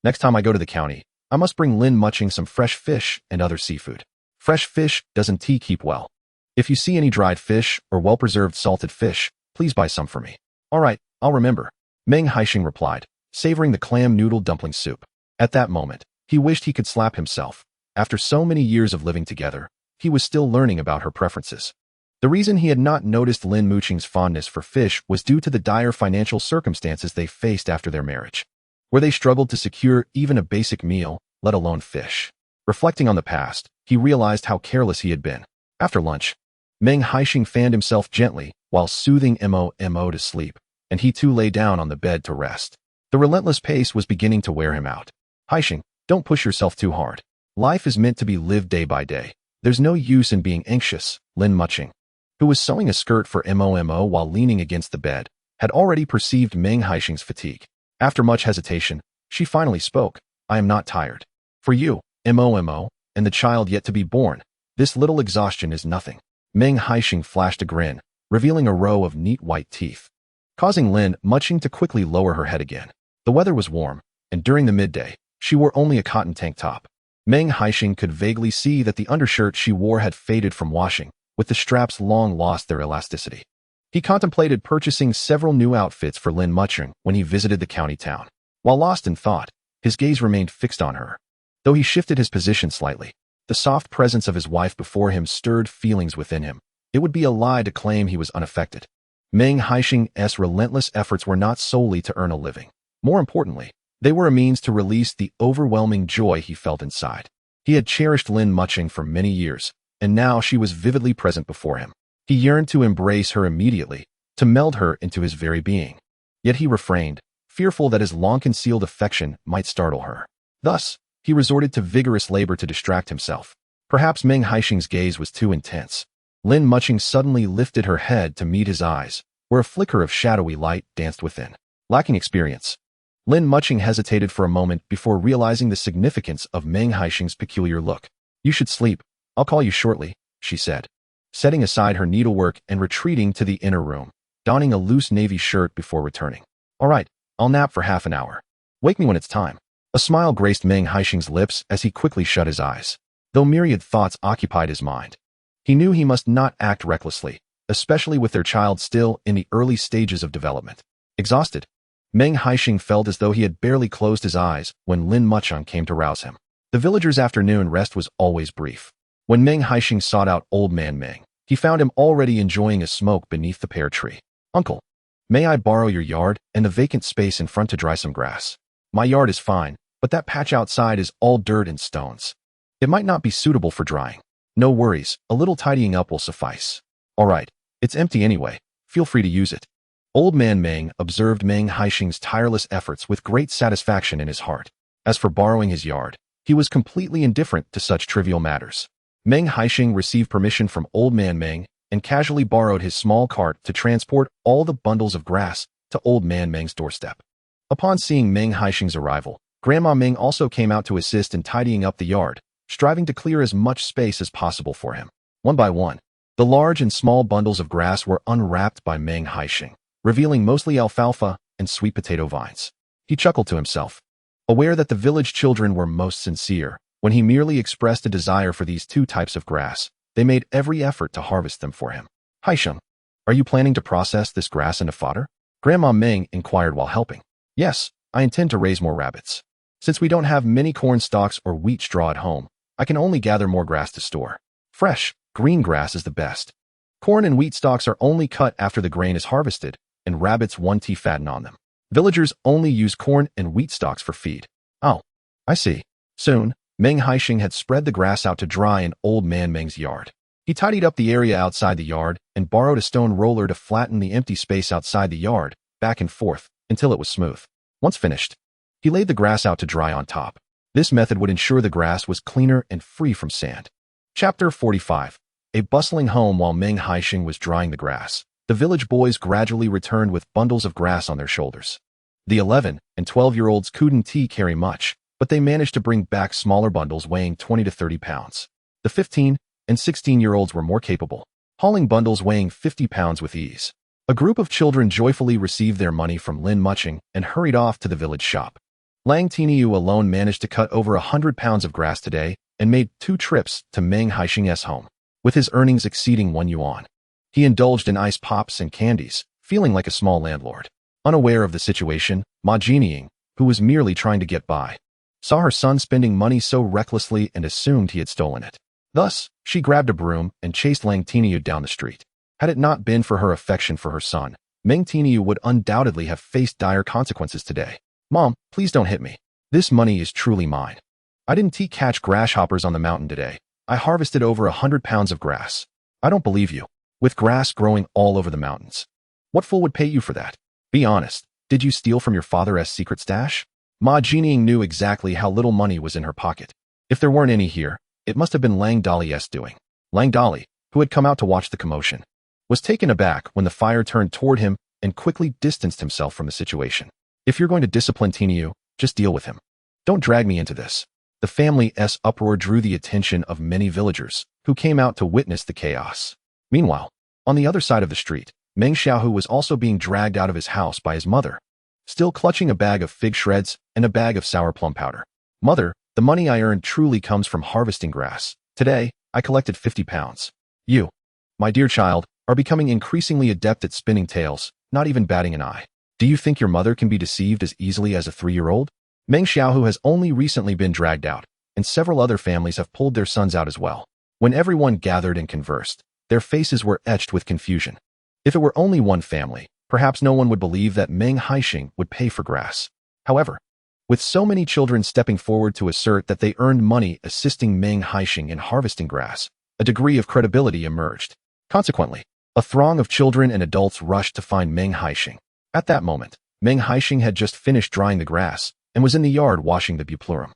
Next time I go to the county, I must bring Lin Mucheng some fresh fish and other seafood. Fresh fish doesn't keep well. If you see any dried fish or well-preserved salted fish, please buy some for me. All right, I'll remember, Meng Haisheng replied, savoring the clam noodle dumpling soup. At that moment, he wished he could slap himself. After so many years of living together, he was still learning about her preferences. The reason he had not noticed Lin Mucheng's fondness for fish was due to the dire financial circumstances they faced after their marriage, where they struggled to secure even a basic meal, let alone fish. Reflecting on the past, he realized how careless he had been. After lunch, Meng Haisheng fanned himself gently while soothing Momo to sleep, and he too lay down on the bed to rest. The relentless pace was beginning to wear him out. Haisheng, don't push yourself too hard. Life is meant to be lived day by day. There's no use in being anxious. Lin Mucheng, who was sewing a skirt for Momo while leaning against the bed, had already perceived Meng Haisheng's fatigue. After much hesitation, she finally spoke. I am not tired. For you, Momo, and the child yet to be born, this little exhaustion is nothing. Meng Haisheng flashed a grin, revealing a row of neat white teeth, causing Lin Mucheng to quickly lower her head again. The weather was warm, and during the midday, she wore only a cotton tank top. Meng Haisheng could vaguely see that the undershirt she wore had faded from washing, with the straps long lost their elasticity. He contemplated purchasing several new outfits for Lin Mucheng when he visited the county town. While lost in thought, his gaze remained fixed on her. Though he shifted his position slightly, the soft presence of his wife before him stirred feelings within him. It would be a lie to claim he was unaffected. Meng Haisheng's relentless efforts were not solely to earn a living. More importantly, they were a means to release the overwhelming joy he felt inside. He had cherished Lin Mucheng for many years, and now she was vividly present before him. He yearned to embrace her immediately, to meld her into his very being. Yet he refrained, fearful that his long-concealed affection might startle her. Thus, he resorted to vigorous labor to distract himself. Perhaps Meng Haisheng's gaze was too intense. Lin Mucheng suddenly lifted her head to meet his eyes, where a flicker of shadowy light danced within. Lacking experience, Lin Mucheng hesitated for a moment before realizing the significance of Meng Haisheng's peculiar look. You should sleep. I'll call you shortly, she said, setting aside her needlework and retreating to the inner room, donning a loose navy shirt before returning. All right, I'll nap for half an hour. Wake me when it's time. A smile graced Meng Haisheng's lips as he quickly shut his eyes, though myriad thoughts occupied his mind. He knew he must not act recklessly, especially with their child still in the early stages of development. Exhausted, Meng Haisheng felt as though he had barely closed his eyes when Lin Mucheng came to rouse him. The villagers' afternoon rest was always brief. When Meng Haisheng sought out old man Meng, he found him already enjoying a smoke beneath the pear tree. "Uncle, may I borrow your yard and the vacant space in front to dry some grass? My yard is fine, but that patch outside is all dirt and stones. It might not be suitable for drying." "No worries, a little tidying up will suffice." "All right, it's empty anyway. Feel free to use it." Old man Meng observed Meng Haisheng's tireless efforts with great satisfaction in his heart. As for borrowing his yard, he was completely indifferent to such trivial matters. Meng Haisheng received permission from old man Meng and casually borrowed his small cart to transport all the bundles of grass to old man Meng's doorstep. Upon seeing Meng Haisheng's arrival, Grandma Meng also came out to assist in tidying up the yard, striving to clear as much space as possible for him. One by one, the large and small bundles of grass were unwrapped by Meng Haisheng, revealing mostly alfalfa and sweet potato vines. He chuckled to himself, aware that the village children were most sincere. When he merely expressed a desire for these two types of grass, they made every effort to harvest them for him. "Haisheng, are you planning to process this grass into fodder?" Grandma Meng inquired while helping. "Yes, I intend to raise more rabbits. Since we don't have many corn stalks or wheat straw at home, I can only gather more grass to store. Fresh, green grass is the best. Corn and wheat stalks are only cut after the grain is harvested, and rabbits want to fatten on them. Villagers only use corn and wheat stalks for feed." "Oh, I see." Soon, Meng Haisheng had spread the grass out to dry in old man Meng's yard. He tidied up the area outside the yard and borrowed a stone roller to flatten the empty space outside the yard, back and forth, until it was smooth. Once finished, he laid the grass out to dry on top. This method would ensure the grass was cleaner and free from sand. Chapter 45. A bustling home. While Meng Haisheng was drying the grass, the village boys gradually returned with bundles of grass on their shoulders. The 11 and 12-year-olds couldn't carry much, but they managed to bring back smaller bundles weighing 20 to 30 pounds. The 15 and 16-year-olds were more capable, hauling bundles weighing 50 pounds with ease. A group of children joyfully received their money from Lin Mucheng and hurried off to the village shop. Lang Tiniu alone managed to cut over 100 pounds of grass today and made 2 trips to Meng Haisheng's home, with his earnings exceeding 1 yuan. He indulged in ice pops and candies, feeling like a small landlord. Unaware of the situation, Ma Jinying, who was merely trying to get by, saw her son spending money so recklessly and assumed he had stolen it. Thus, she grabbed a broom and chased Lang Tiniu down the street. Had it not been for her affection for her son, Meng Tiniu would undoubtedly have faced dire consequences today. "Mom, please don't hit me. This money is truly mine. I didn't catch grasshoppers on the mountain today. I harvested over 100 pounds of grass." "I don't believe you. With grass growing all over the mountains. What fool would pay you for that? Be honest, did you steal from your father's secret stash?" Ma Jinying knew exactly how little money was in her pocket. If there weren't any here, it must have been Lang Dali's doing. Lang Dali, who had come out to watch the commotion, was taken aback when the fire turned toward him and quickly distanced himself from the situation. "If you're going to discipline Tiniu, just deal with him. Don't drag me into this." The family's uproar drew the attention of many villagers, who came out to witness the chaos. Meanwhile, on the other side of the street, Meng Xiaohu was also being dragged out of his house by his mother, still clutching a bag of fig shreds and a bag of sour plum powder. "Mother, the money I earned truly comes from harvesting grass. Today, I collected 50 pounds. You, my dear child, are becoming increasingly adept at spinning tales, not even batting an eye. Do you think your mother can be deceived as easily as a 3-year-old? Meng Xiaohu has only recently been dragged out, and several other families have pulled their sons out as well. When everyone gathered and conversed, their faces were etched with confusion. If it were only one family, perhaps no one would believe that Meng Haisheng would pay for grass. However, with so many children stepping forward to assert that they earned money assisting Meng Haisheng in harvesting grass, a degree of credibility emerged. Consequently, a throng of children and adults rushed to find Meng Haisheng. At that moment, Meng Haisheng had just finished drying the grass and was in the yard washing the buplurum.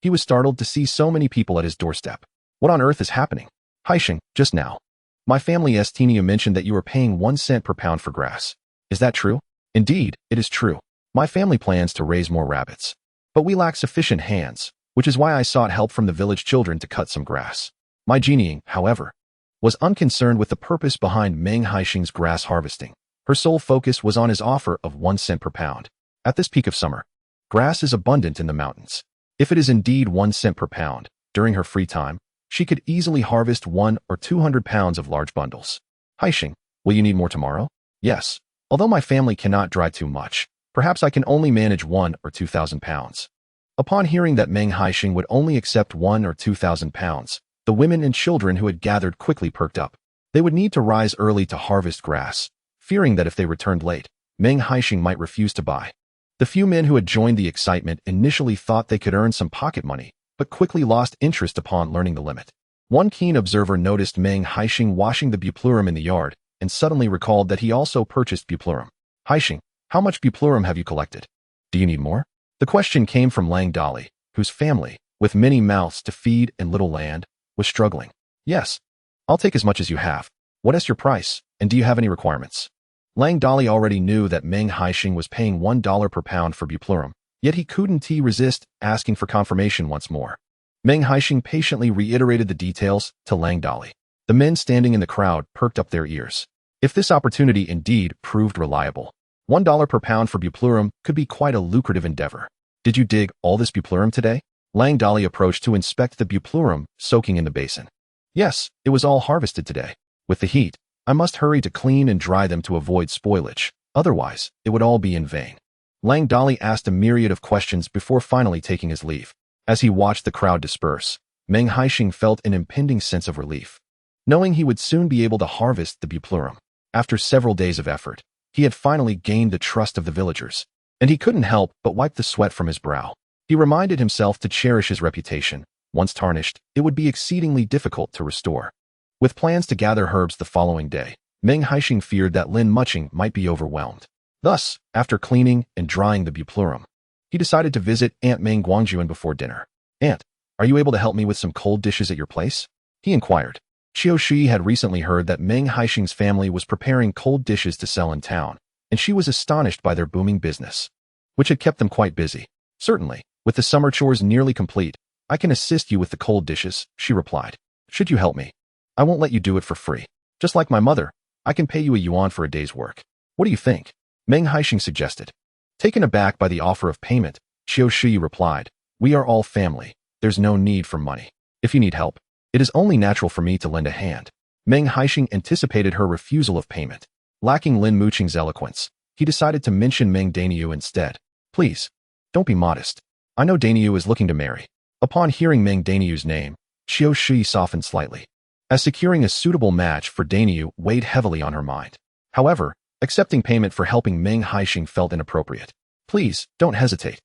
He was startled to see so many people at his doorstep. "What on earth is happening?" "Haisheng, just now, my family's Tiniu mentioned that you were paying 1 cent per pound for grass. Is that true?" "Indeed, it is true. My family plans to raise more rabbits. But we lack sufficient hands, which is why I sought help from the village children to cut some grass." My Jinying, however, was unconcerned with the purpose behind Meng Haisheng's grass harvesting. Her sole focus was on his offer of 1 cent per pound. At this peak of summer, Grass is abundant in the mountains. If it is indeed 1 cent per pound, during her free time, she could easily harvest 1 or 200 pounds of large bundles. Haisheng, will you need more tomorrow? Yes. Although my family cannot dry too much, perhaps I can only manage 1 or 2,000 pounds. Upon hearing that Meng Haisheng would only accept 1 or 2,000 pounds, the women and children who had gathered quickly perked up. They would need to rise early to harvest grass, fearing that if they returned late, Meng Haisheng might refuse to buy. The few men who had joined the excitement initially thought they could earn some pocket money, but quickly lost interest upon learning the limit. One keen observer noticed Meng Haisheng washing the buplurum in the yard and suddenly recalled that he also purchased buplurum. Haisheng, how much buplurum have you collected? Do you need more? The question came from Lang Dali, whose family, with many mouths to feed and little land, was struggling. Yes. I'll take as much as you have. What is your price, and do you have any requirements? Lang Dali already knew that Meng Haisheng was paying $1 per pound for buplurum, yet he couldn't resist asking for confirmation once more. Meng Haisheng patiently reiterated the details to Lang Dali. The men standing in the crowd perked up their ears. If this opportunity indeed proved reliable, $1 per pound for buplurum could be quite a lucrative endeavor. Did you dig all this buplurum today? Lang Dali approached to inspect the buplurum soaking in the basin. Yes, it was all harvested today. With the heat, I must hurry to clean and dry them to avoid spoilage, otherwise it would all be in vain. Lang Dali asked a myriad of questions before finally taking his leave. As he watched the crowd disperse, Meng Haisheng felt an impending sense of relief, knowing he would soon be able to harvest the buplurum. After several days of effort, he had finally gained the trust of the villagers, and he couldn't help but wipe the sweat from his brow. He reminded himself to cherish his reputation. Once tarnished, it would be exceedingly difficult to restore. With plans to gather herbs the following day, Meng Haisheng feared that Lin Mucheng might be overwhelmed. Thus, after cleaning and drying the buplurum, he decided to visit Aunt Meng Guangjuan before dinner. Aunt, are you able to help me with some cold dishes at your place? He inquired. Qiu Shi had recently heard that Meng Haisheng's family was preparing cold dishes to sell in town, and she was astonished by their booming business, which had kept them quite busy. Certainly, with the summer chores nearly complete, I can assist you with the cold dishes, she replied. Should you help me? I won't let you do it for free. Just like my mother, I can pay you a yuan for a day's work. What do you think? Meng Haisheng suggested. Taken aback by the offer of payment, Qiu Shi replied, we are all family. There's no need for money. If you need help, it is only natural for me to lend a hand. Meng Haisheng anticipated her refusal of payment. Lacking Lin Mucheng's eloquence, he decided to mention Meng Daniu instead. Please, don't be modest. I know Daniu is looking to marry. Upon hearing Meng Daniu's name, Qiu Shi softened slightly, as securing a suitable match for Daniu weighed heavily on her mind. However, accepting payment for helping Meng Haisheng felt inappropriate. Please, don't hesitate.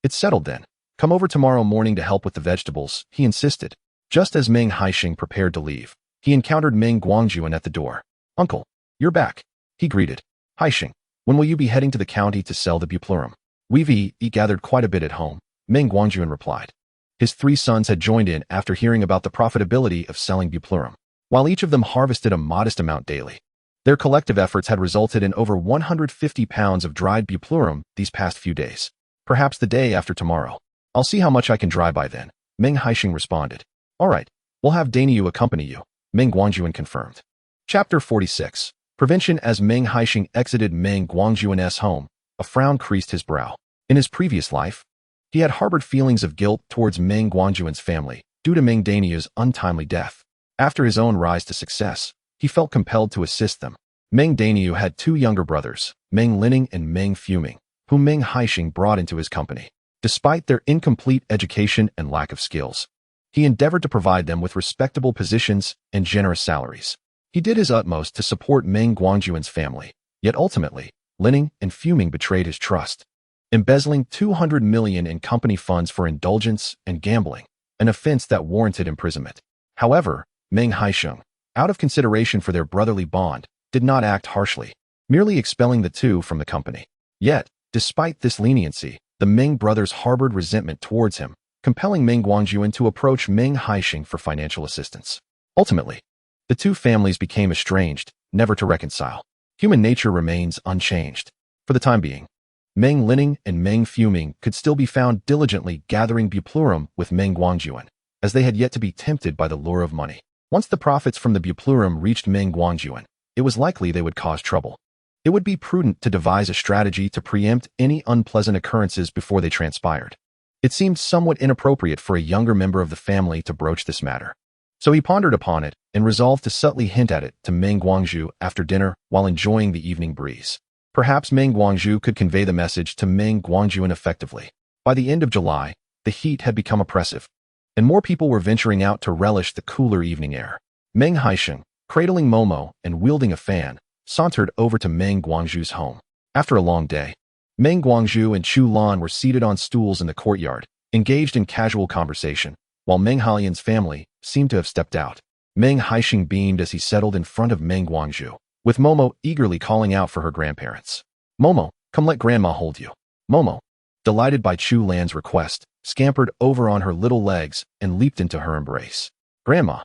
It's settled then. Come over tomorrow morning to help with the vegetables, he insisted. Just as Meng Haisheng prepared to leave, he encountered Meng Guangjuan at the door. Uncle, you're back, he greeted. Haisheng, when will you be heading to the county to sell the buplurum? We've gathered quite a bit at home, Meng Guangjuan replied. His 3 sons had joined in after hearing about the profitability of selling buplurum, while each of them harvested a modest amount daily. Their collective efforts had resulted in over 150 pounds of dried buplurum these past few days. Perhaps the day after tomorrow. I'll see how much I can dry by then, Meng Haisheng responded. All right, we'll have Daniu accompany you, Meng Guangjuan confirmed. Chapter 46. Prevention. As Meng Haisheng exited Meng Guangjuan's home, a frown creased his brow. In his previous life, he had harbored feelings of guilt towards Meng Guangjuan's family due to Meng Daniu's untimely death. After his own rise to success, he felt compelled to assist them. Meng Daniu had 2 younger brothers, Meng Lining and Meng Fuming, whom Meng Haisheng brought into his company. Despite their incomplete education and lack of skills, he endeavored to provide them with respectable positions and generous salaries. He did his utmost to support Meng Guangjuan's family, yet ultimately, Lining and Fuming betrayed his trust, embezzling 200 million in company funds for indulgence and gambling, an offense that warranted imprisonment. However, Meng Haisheng, out of consideration for their brotherly bond, did not act harshly, merely expelling the 2 from the company. Yet, despite this leniency, the Meng brothers harbored resentment towards him, compelling Meng Guangjuan to approach Meng Haisheng for financial assistance. Ultimately, the 2 families became estranged, never to reconcile. Human nature remains unchanged. For the time being, Meng Lining and Meng Fuming could still be found diligently gathering buplurum with Meng Guangjuan, as they had yet to be tempted by the lure of money. Once the profits from the buplurum reached Meng Guangjuan, it was likely they would cause trouble. It would be prudent to devise a strategy to preempt any unpleasant occurrences before they transpired. It seemed somewhat inappropriate for a younger member of the family to broach this matter. So he pondered upon it and resolved to subtly hint at it to Meng Guangzhu after dinner while enjoying the evening breeze. Perhaps Meng Guangzhu could convey the message to Meng Guangzhu effectively. By the end of July, the heat had become oppressive, and more people were venturing out to relish the cooler evening air. Meng Haisheng, cradling Momo and wielding a fan, sauntered over to Meng Guangzhu's home. After a long day, Meng Guangzhu and Chu Lan were seated on stools in the courtyard, engaged in casual conversation, while Meng Haiyan's family seemed to have stepped out. Meng Haisheng beamed as he settled in front of Meng Guangzhu, with Momo eagerly calling out for her grandparents. "Momo, come let Grandma hold you." Momo, delighted by Chu Lan's request, scampered over on her little legs and leaped into her embrace. "Grandma,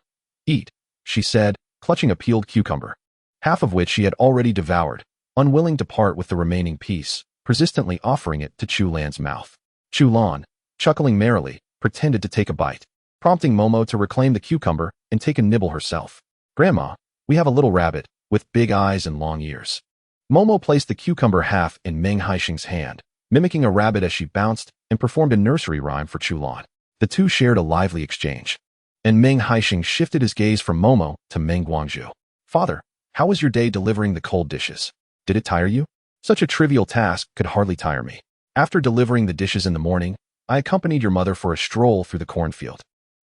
eat," she said, clutching a peeled cucumber, half of which she had already devoured, unwilling to part with the remaining piece, persistently offering it to Chu Lan's mouth. Chu Lan, chuckling merrily, pretended to take a bite, prompting Momo to reclaim the cucumber and take a nibble herself. "Grandma, we have a little rabbit, with big eyes and long ears." Momo placed the cucumber half in Meng Haisheng's hand, mimicking a rabbit as she bounced and performed a nursery rhyme for Chu Lan. The two shared a lively exchange, and Meng Haisheng shifted his gaze from Momo to Meng Guangzhu. "Father, how was your day delivering the cold dishes? Did it tire you?" "Such a trivial task could hardly tire me. After delivering the dishes in the morning, I accompanied your mother for a stroll through the cornfield.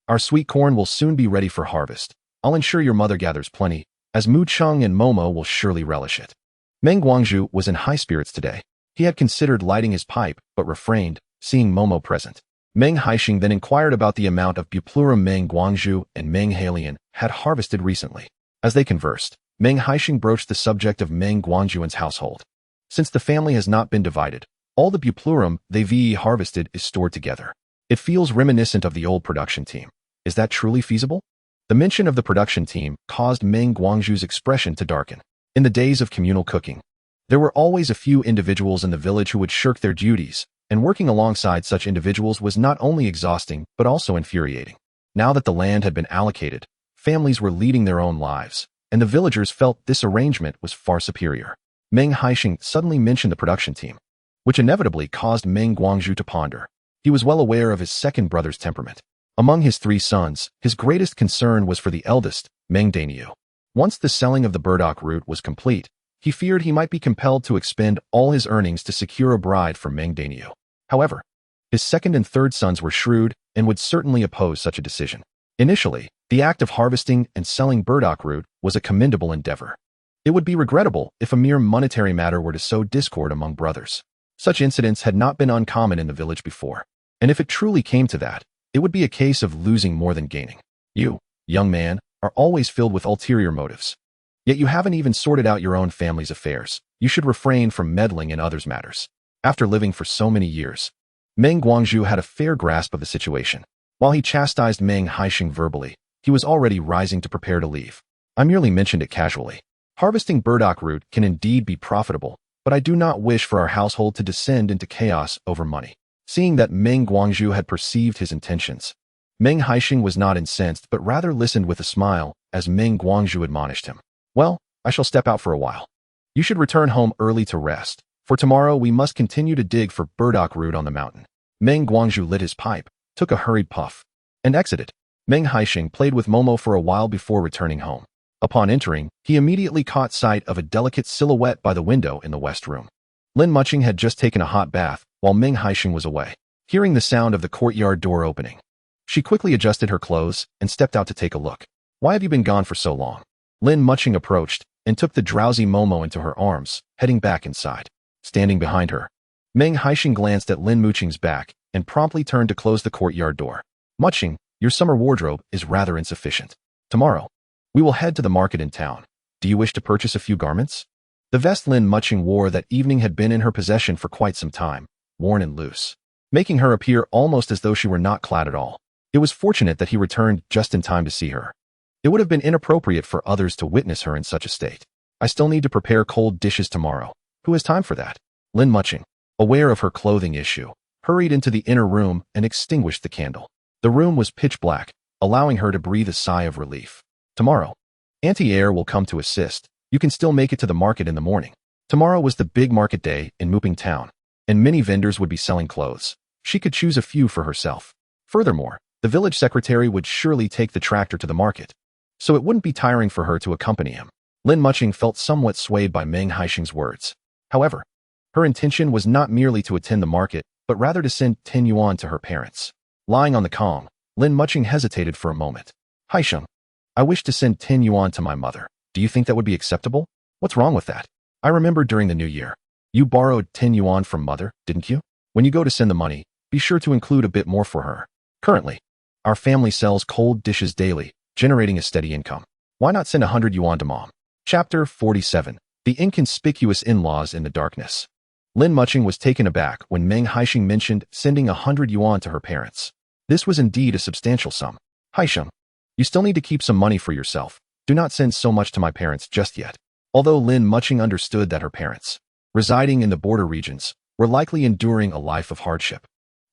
Our sweet corn will soon be ready for harvest. I'll ensure your mother gathers plenty, as Mucheng and Momo will surely relish it." Meng Guangzhu was in high spirits today. He had considered lighting his pipe, but refrained, seeing Momo present. Meng Haisheng then inquired about the amount of buplurum Meng Guangzhu and Meng Hailian had harvested recently. As they conversed, Meng Haisheng broached the subject of Meng Guangzhu's household. Since the family has not been divided, all the buplurum they've harvested is stored together. It feels reminiscent of the old production team. Is that truly feasible? The mention of the production team caused Meng Guangzhu's expression to darken. In the days of communal cooking, there were always a few individuals in the village who would shirk their duties, and working alongside such individuals was not only exhausting but also infuriating. Now that the land had been allocated, families were leading their own lives, and the villagers felt this arrangement was far superior. Meng Haisheng suddenly mentioned the production team, which inevitably caused Meng Guangzhu to ponder. He was well aware of his second brother's temperament. Among his three sons, his greatest concern was for the eldest, Meng Dainiu. Once the selling of the burdock root was complete, he feared he might be compelled to expend all his earnings to secure a bride for Meng Dainiu. However, his second and third sons were shrewd and would certainly oppose such a decision. Initially, the act of harvesting and selling burdock root was a commendable endeavor. It would be regrettable if a mere monetary matter were to sow discord among brothers. Such incidents had not been uncommon in the village before, and if it truly came to that, it would be a case of losing more than gaining. You, young man, are always filled with ulterior motives. Yet you haven't even sorted out your own family's affairs. You should refrain from meddling in others' matters. After living for so many years, Meng Guangzhu had a fair grasp of the situation. While he chastised Meng Haisheng verbally, he was already rising to prepare to leave. "I merely mentioned it casually. Harvesting burdock root can indeed be profitable, but I do not wish for our household to descend into chaos over money." Seeing that Meng Guangzhu had perceived his intentions, Meng Haisheng was not incensed but rather listened with a smile as Meng Guangzhu admonished him. "Well, I shall step out for a while. You should return home early to rest, for tomorrow we must continue to dig for burdock root on the mountain." Meng Guangzhu lit his pipe, took a hurried puff, and exited. Meng Haisheng played with Momo for a while before returning home. Upon entering, he immediately caught sight of a delicate silhouette by the window in the west room. Lin Mucheng had just taken a hot bath, while Meng Haisheng was away. Hearing the sound of the courtyard door opening, she quickly adjusted her clothes and stepped out to take a look. "Why have you been gone for so long?" Lin Mucheng approached and took the drowsy Momo into her arms, heading back inside. Standing behind her, Meng Haisheng glanced at Lin Mucheng's back and promptly turned to close the courtyard door. "Mucheng, your summer wardrobe is rather insufficient. Tomorrow, we will head to the market in town. Do you wish to purchase a few garments?" The vest Lin Mucheng wore that evening had been in her possession for quite some time, worn and loose, making her appear almost as though she were not clad at all. It was fortunate that he returned just in time to see her. It would have been inappropriate for others to witness her in such a state. "I still need to prepare cold dishes tomorrow. Who has time for that?" Lin Mucheng, aware of her clothing issue, hurried into the inner room and extinguished the candle. The room was pitch black, allowing her to breathe a sigh of relief. "Tomorrow, Auntie Heir will come to assist. You can still make it to the market in the morning." Tomorrow was the big market day in Muping town, and many vendors would be selling clothes. She could choose a few for herself. Furthermore, the village secretary would surely take the tractor to the market, so it wouldn't be tiring for her to accompany him. Lin Mucheng felt somewhat swayed by Meng Haisheng's words. However, her intention was not merely to attend the market, but rather to send 10 yuan to her parents. Lying on the Kong, Lin Mucheng hesitated for a moment. Haisheng, I wish to send 10 yuan to my mother. Do you think that would be acceptable? What's wrong with that? I remember during the new year, you borrowed 10 yuan from mother, didn't you? When you go to send the money, be sure to include a bit more for her. Currently, our family sells cold dishes daily, generating a steady income. Why not send 100 yuan to mom? Chapter 47. The Inconspicuous In-Laws in the Darkness. Lin Mucheng was taken aback when Meng Haisheng mentioned sending 100 yuan to her parents. This was indeed a substantial sum. Haisheng, you still need to keep some money for yourself. Do not send so much to my parents just yet. Although Lin Mucheng understood that her parents, residing in the border regions, were likely enduring a life of hardship,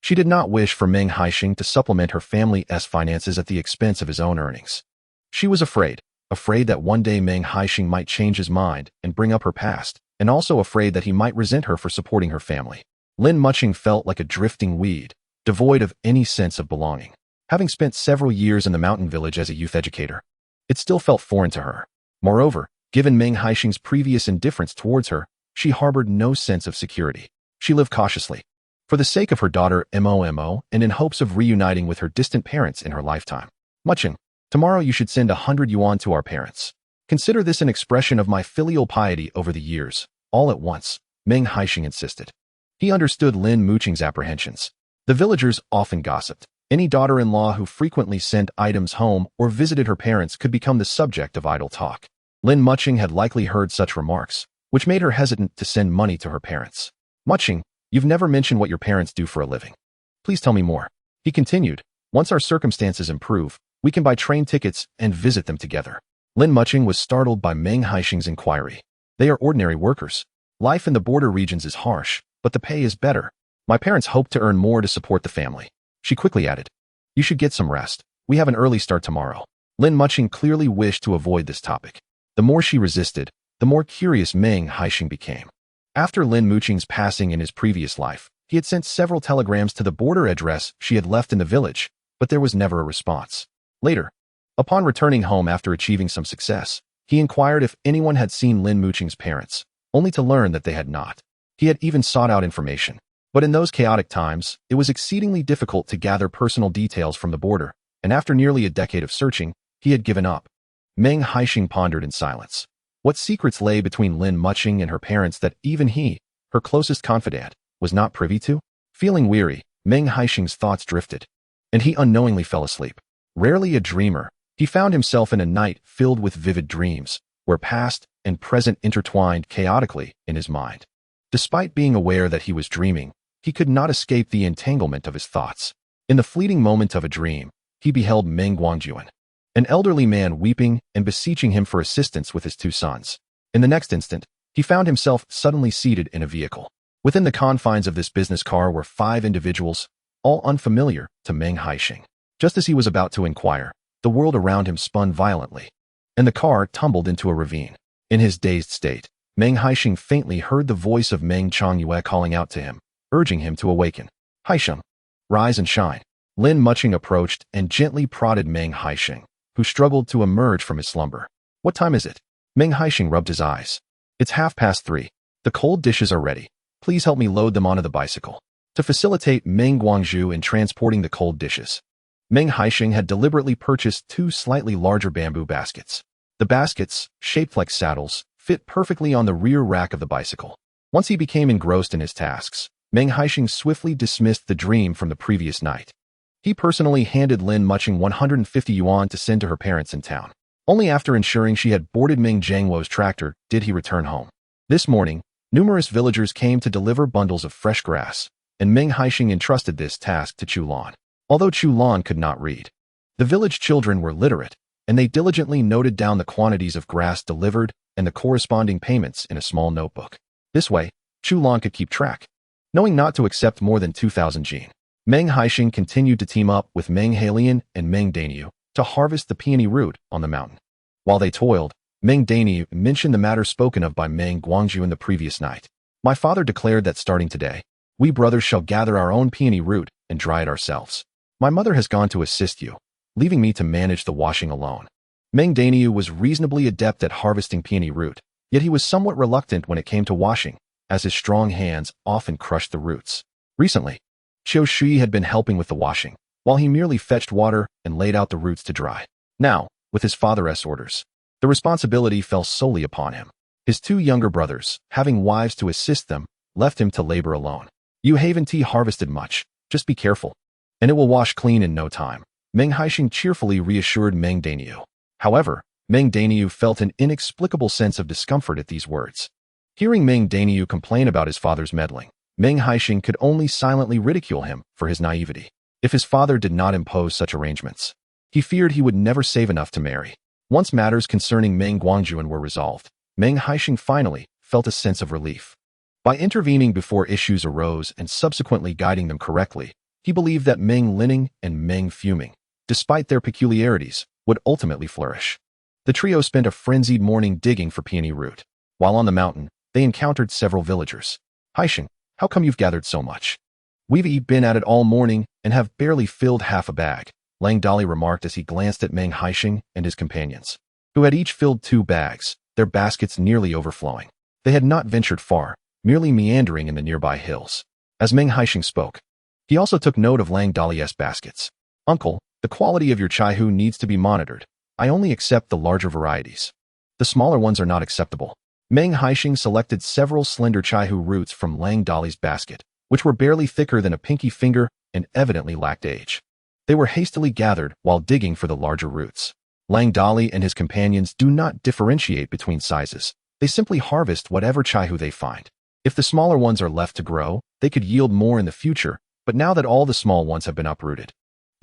she did not wish for Meng Haisheng to supplement her family's finances at the expense of his own earnings. She was afraid that one day Meng Haisheng might change his mind and bring up her past, and also afraid that he might resent her for supporting her family. Lin Mucheng felt like a drifting weed, devoid of any sense of belonging. Having spent several years in the mountain village as a youth educator, it still felt foreign to her. Moreover, given Meng Haisheng's previous indifference towards her, she harbored no sense of security. She lived cautiously, for the sake of her daughter Momo and in hopes of reuniting with her distant parents in her lifetime. Mucheng, tomorrow you should send 100 yuan to our parents. Consider this an expression of my filial piety over the years. All at once, Meng Haisheng insisted. He understood Lin Mucheng's apprehensions. The villagers often gossiped. Any daughter-in-law who frequently sent items home or visited her parents could become the subject of idle talk. Lin Mucheng had likely heard such remarks, which made her hesitant to send money to her parents. Mucheng, you've never mentioned what your parents do for a living. Please tell me more. He continued, once our circumstances improve, we can buy train tickets and visit them together. Lin Mucheng was startled by Meng Haisheng's inquiry. They are ordinary workers. Life in the border regions is harsh, but the pay is better. My parents hope to earn more to support the family. She quickly added, you should get some rest. We have an early start tomorrow. Lin Mucheng clearly wished to avoid this topic. The more she resisted, the more curious Meng Haisheng became. After Lin Mucheng's passing in his previous life, he had sent several telegrams to the border address she had left in the village, but there was never a response. Later, upon returning home after achieving some success, he inquired if anyone had seen Lin Mucheng's parents, only to learn that they had not. He had even sought out information. But in those chaotic times, it was exceedingly difficult to gather personal details from the border, and after nearly a decade of searching, he had given up. Meng Haisheng pondered in silence. What secrets lay between Lin Mucheng and her parents that even he, her closest confidant, was not privy to? Feeling weary, Meng Haisheng's thoughts drifted, and he unknowingly fell asleep. Rarely a dreamer, he found himself in a night filled with vivid dreams, where past and present intertwined chaotically in his mind. Despite being aware that he was dreaming, he could not escape the entanglement of his thoughts. In the fleeting moment of a dream, he beheld Meng Guangjuan, an elderly man weeping and beseeching him for assistance with his 2 sons. In the next instant, he found himself suddenly seated in a vehicle. Within the confines of this business car were 5 individuals, all unfamiliar to Meng Haisheng. Just as he was about to inquire, the world around him spun violently, and the car tumbled into a ravine. In his dazed state, Meng Haisheng faintly heard the voice of Meng Changyue calling out to him, urging him to awaken. Haisheng, rise and shine. Lin Mucheng approached and gently prodded Meng Haisheng, who struggled to emerge from his slumber. What time is it? Meng Haisheng rubbed his eyes. It's 3:30. The cold dishes are ready. Please help me load them onto the bicycle. To facilitate Meng Guangzhu in transporting the cold dishes, Meng Haisheng had deliberately purchased 2 slightly larger bamboo baskets. The baskets, shaped like saddles, fit perfectly on the rear rack of the bicycle. Once he became engrossed in his tasks, Meng Haisheng swiftly dismissed the dream from the previous night. He personally handed Lin Mucheng 150 yuan to send to her parents in town. Only after ensuring she had boarded Meng Jiangwo's tractor did he return home. This morning, numerous villagers came to deliver bundles of fresh grass, and Meng Haisheng entrusted this task to Chu Lan. Although Chu Lan could not read, the village children were literate, and they diligently noted down the quantities of grass delivered and the corresponding payments in a small notebook. This way, Chu Lan could keep track. Knowing not to accept more than 2,000 jin, Meng Haisheng continued to team up with Meng Hailian and Meng Daniu to harvest the peony root on the mountain. While they toiled, Meng Dainiu mentioned the matter spoken of by Meng Guangzhu in the previous night. My father declared that starting today, we brothers shall gather our own peony root and dry it ourselves. My mother has gone to assist you, leaving me to manage the washing alone. Meng Dainiu was reasonably adept at harvesting peony root, yet he was somewhat reluctant when it came to washing, as his strong hands often crushed the roots. Recently, Qiu Shi had been helping with the washing, while he merely fetched water and laid out the roots to dry. Now, with his father's orders, the responsibility fell solely upon him. His two younger brothers, having wives to assist them, left him to labor alone. You haven't tea harvested much, just be careful, and it will wash clean in no time. Meng Haisheng cheerfully reassured Meng Dainiu. However, Meng Dainiu felt an inexplicable sense of discomfort at these words. Hearing Meng Dainiu complain about his father's meddling, Meng Haisheng could only silently ridicule him for his naivety. If his father did not impose such arrangements, he feared he would never save enough to marry. Once matters concerning Meng Guangzhuan were resolved, Meng Haisheng finally felt a sense of relief. By intervening before issues arose and subsequently guiding them correctly, he believed that Meng Lining and Meng Fuming, despite their peculiarities, would ultimately flourish. The trio spent a frenzied morning digging for peony root. While on the mountain, they encountered several villagers. Haisheng, how come you've gathered so much? We've been at it all morning and have barely filled half a bag, Lang Dali remarked as he glanced at Meng Haisheng and his companions, who had each filled 2 bags, their baskets nearly overflowing. They had not ventured far, merely meandering in the nearby hills. As Meng Haisheng spoke, he also took note of Lang Dali's baskets. Uncle, the quality of your chaihu needs to be monitored. I only accept the larger varieties. The smaller ones are not acceptable. Meng Haisheng selected several slender chaihu roots from Lang Dali's basket, which were barely thicker than a pinky finger and evidently lacked age. They were hastily gathered while digging for the larger roots. Lang Dali and his companions do not differentiate between sizes. They simply harvest whatever chaihu they find. If the smaller ones are left to grow, they could yield more in the future, but now that all the small ones have been uprooted,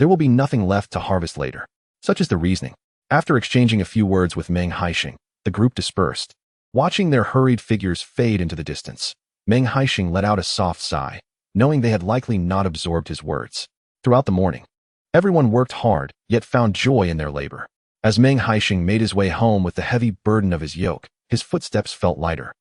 there will be nothing left to harvest later. Such is the reasoning. After exchanging a few words with Meng Haisheng, the group dispersed. Watching their hurried figures fade into the distance, Meng Haisheng let out a soft sigh, knowing they had likely not absorbed his words. Throughout the morning, everyone worked hard, yet found joy in their labor. As Meng Haisheng made his way home with the heavy burden of his yoke, his footsteps felt lighter.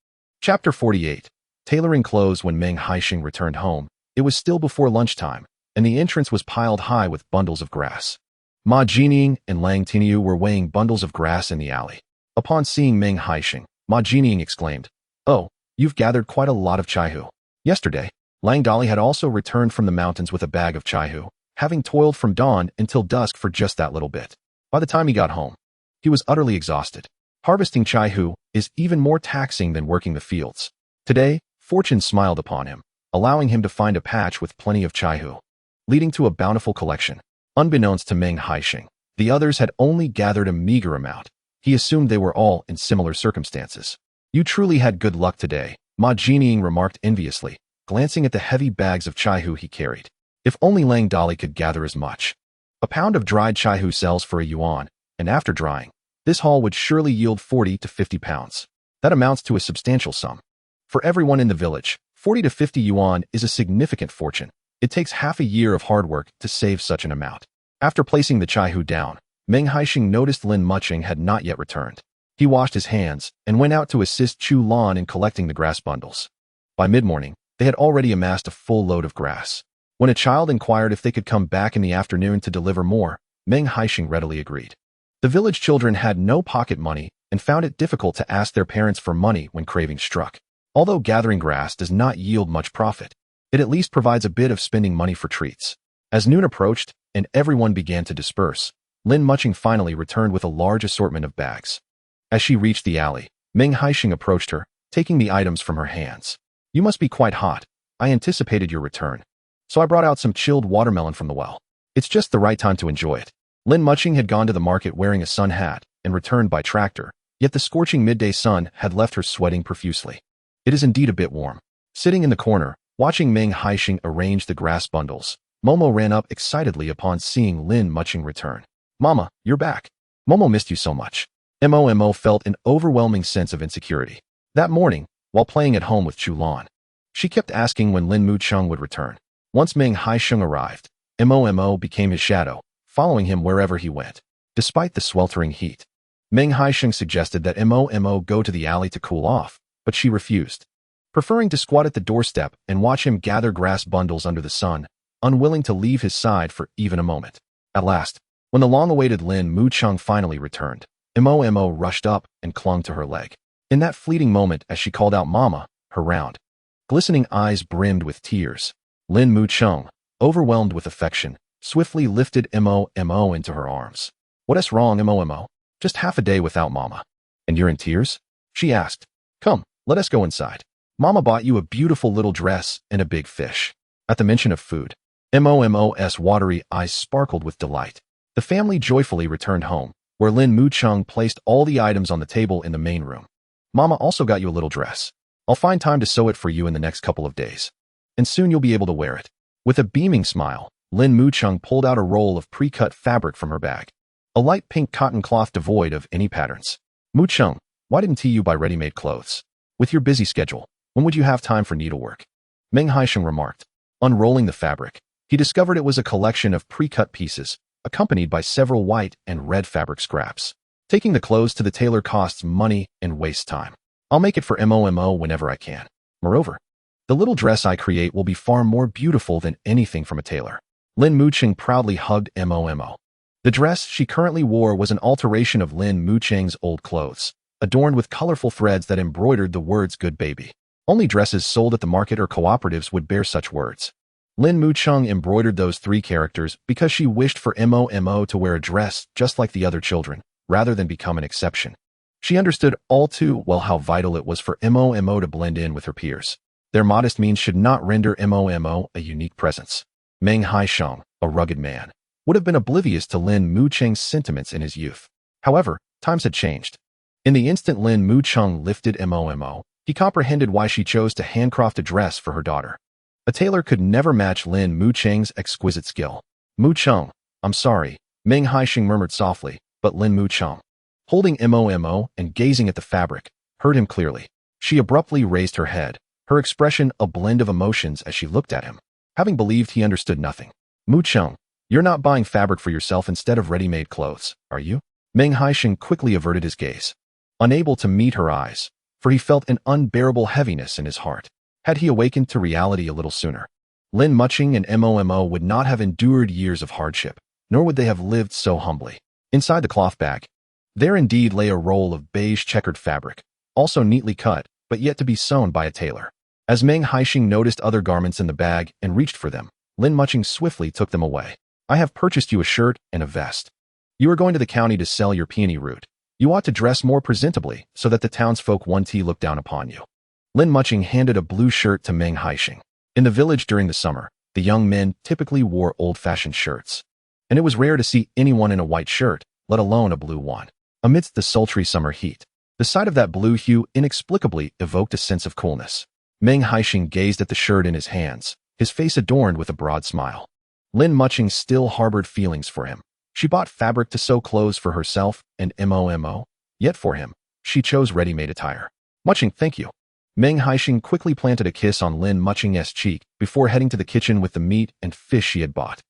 Chapter 48. Tailoring clothes. When Meng Haisheng returned home, it was still before lunchtime, and the entrance was piled high with bundles of grass. Ma Jining and Lang Tiniu were weighing bundles of grass in the alley. Upon seeing Meng Haisheng, Ma Jining exclaimed, "Oh, you've gathered quite a lot of chaihu." Yesterday, Lang Dali had also returned from the mountains with a bag of chaihu, having toiled from dawn until dusk for just that little bit. By the time he got home, he was utterly exhausted. Harvesting chaihu is even more taxing than working the fields. Today, fortune smiled upon him, allowing him to find a patch with plenty of chaihu, leading to a bountiful collection. Unbeknownst to Meng Haisheng, the others had only gathered a meager amount. He assumed they were all in similar circumstances. You truly had good luck today, Ma Jining remarked enviously, glancing at the heavy bags of chaihu he carried. If only Lang Dali could gather as much. A pound of dried chaihu sells for a yuan, and after drying, this haul would surely yield 40 to 50 pounds. That amounts to a substantial sum. For everyone in the village, 40 to 50 yuan is a significant fortune. It takes half a year of hard work to save such an amount. After placing the chaihu down, Meng Haisheng noticed Lin Mucheng had not yet returned. He washed his hands and went out to assist Chu Lan in collecting the grass bundles. By mid-morning, they had already amassed a full load of grass. When a child inquired if they could come back in the afternoon to deliver more, Meng Haisheng readily agreed. The village children had no pocket money and found it difficult to ask their parents for money when craving struck. Although gathering grass does not yield much profit, it at least provides a bit of spending money for treats. As noon approached and everyone began to disperse, Lin Mucheng finally returned with a large assortment of bags. As she reached the alley, Meng Haisheng approached her, taking the items from her hands. "You must be quite hot. I anticipated your return, so I brought out some chilled watermelon from the well. It's just the right time to enjoy it." Lin Mucheng had gone to the market wearing a sun hat and returned by tractor, yet the scorching midday sun had left her sweating profusely. It is indeed a bit warm. Sitting in the corner, watching Meng Haisheng arrange the grass bundles, Momo ran up excitedly upon seeing Lin Mucheng return. "Mama, you're back. Momo missed you so much." Momo felt an overwhelming sense of insecurity. That morning, while playing at home with Chu Lan, she kept asking when Lin Mucheng would return. Once Meng Haisheng arrived, Momo became his shadow, following him wherever he went. Despite the sweltering heat, Meng Haisheng suggested that Momo go to the alley to cool off, but she refused, preferring to squat at the doorstep and watch him gather grass bundles under the sun, unwilling to leave his side for even a moment. At last, when the long-awaited Lin Mucheng finally returned, Momo rushed up and clung to her leg. In that fleeting moment as she called out Mama, her round, glistening eyes brimmed with tears. Lin Mucheng, overwhelmed with affection, swiftly lifted Momo into her arms. "What's wrong, Momo? Just half a day without Mama. And you're in tears?" she asked. "Come, let us go inside. Mama bought you a beautiful little dress and a big fish." At the mention of food, Momo's watery eyes sparkled with delight. The family joyfully returned home, where Lin Mucheng placed all the items on the table in the main room. "Mama also got you a little dress. I'll find time to sew it for you in the next couple of days. And soon you'll be able to wear it." With a beaming smile, Lin Mucheng pulled out a roll of pre-cut fabric from her bag. A light pink cotton cloth devoid of any patterns. "Mucheng, why didn't you buy ready-made clothes? With your busy schedule, when would you have time for needlework?" Meng Haisheng remarked. Unrolling the fabric, he discovered it was a collection of pre-cut pieces, accompanied by several white and red fabric scraps. "Taking the clothes to the tailor costs money and wastes time. I'll make it for Momo whenever I can. Moreover, the little dress I create will be far more beautiful than anything from a tailor." Lin Mucheng proudly hugged Momo. The dress she currently wore was an alteration of Lin Mucheng's old clothes, adorned with colorful threads that embroidered the words "Good Baby." Only dresses sold at the market or cooperatives would bear such words. Lin Mucheng embroidered those three characters because she wished for Momo to wear a dress just like the other children, rather than become an exception. She understood all too well how vital it was for Momo to blend in with her peers. Their modest means should not render Momo a unique presence. Meng Haisheng, a rugged man, would have been oblivious to Lin Mucheng's sentiments in his youth. However, times had changed. In the instant Lin Mucheng lifted Momo, he comprehended why she chose to handcraft a dress for her daughter. A tailor could never match Lin Mucheng's exquisite skill. "Mucheng, I'm sorry," Meng Haisheng murmured softly, but Lin Mucheng, holding Momo and gazing at the fabric, heard him clearly. She abruptly raised her head, her expression a blend of emotions as she looked at him, having believed he understood nothing. "Mucheng, you're not buying fabric for yourself instead of ready-made clothes, are you?" Meng Haisheng quickly averted his gaze, unable to meet her eyes, for he felt an unbearable heaviness in his heart. Had he awakened to reality a little sooner, Lin Mucheng and Momo would not have endured years of hardship, nor would they have lived so humbly. Inside the cloth bag, there indeed lay a roll of beige checkered fabric, also neatly cut, but yet to be sewn by a tailor. As Meng Haisheng noticed other garments in the bag and reached for them, Lin Mucheng swiftly took them away. "I have purchased you a shirt and a vest. You are going to the county to sell your peony root. You ought to dress more presentably so that the townsfolk won't look down upon you." Lin Mucheng handed a blue shirt to Meng Haisheng. In the village during the summer, the young men typically wore old-fashioned shirts, and it was rare to see anyone in a white shirt, let alone a blue one. Amidst the sultry summer heat, the sight of that blue hue inexplicably evoked a sense of coolness. Meng Haisheng gazed at the shirt in his hands, his face adorned with a broad smile. Lin Mucheng still harbored feelings for him. She bought fabric to sew clothes for herself and Momo, yet for him, she chose ready-made attire. "Mucheng, thank you." Meng Haisheng quickly planted a kiss on Lin Mucheng's cheek before heading to the kitchen with the meat and fish she had bought.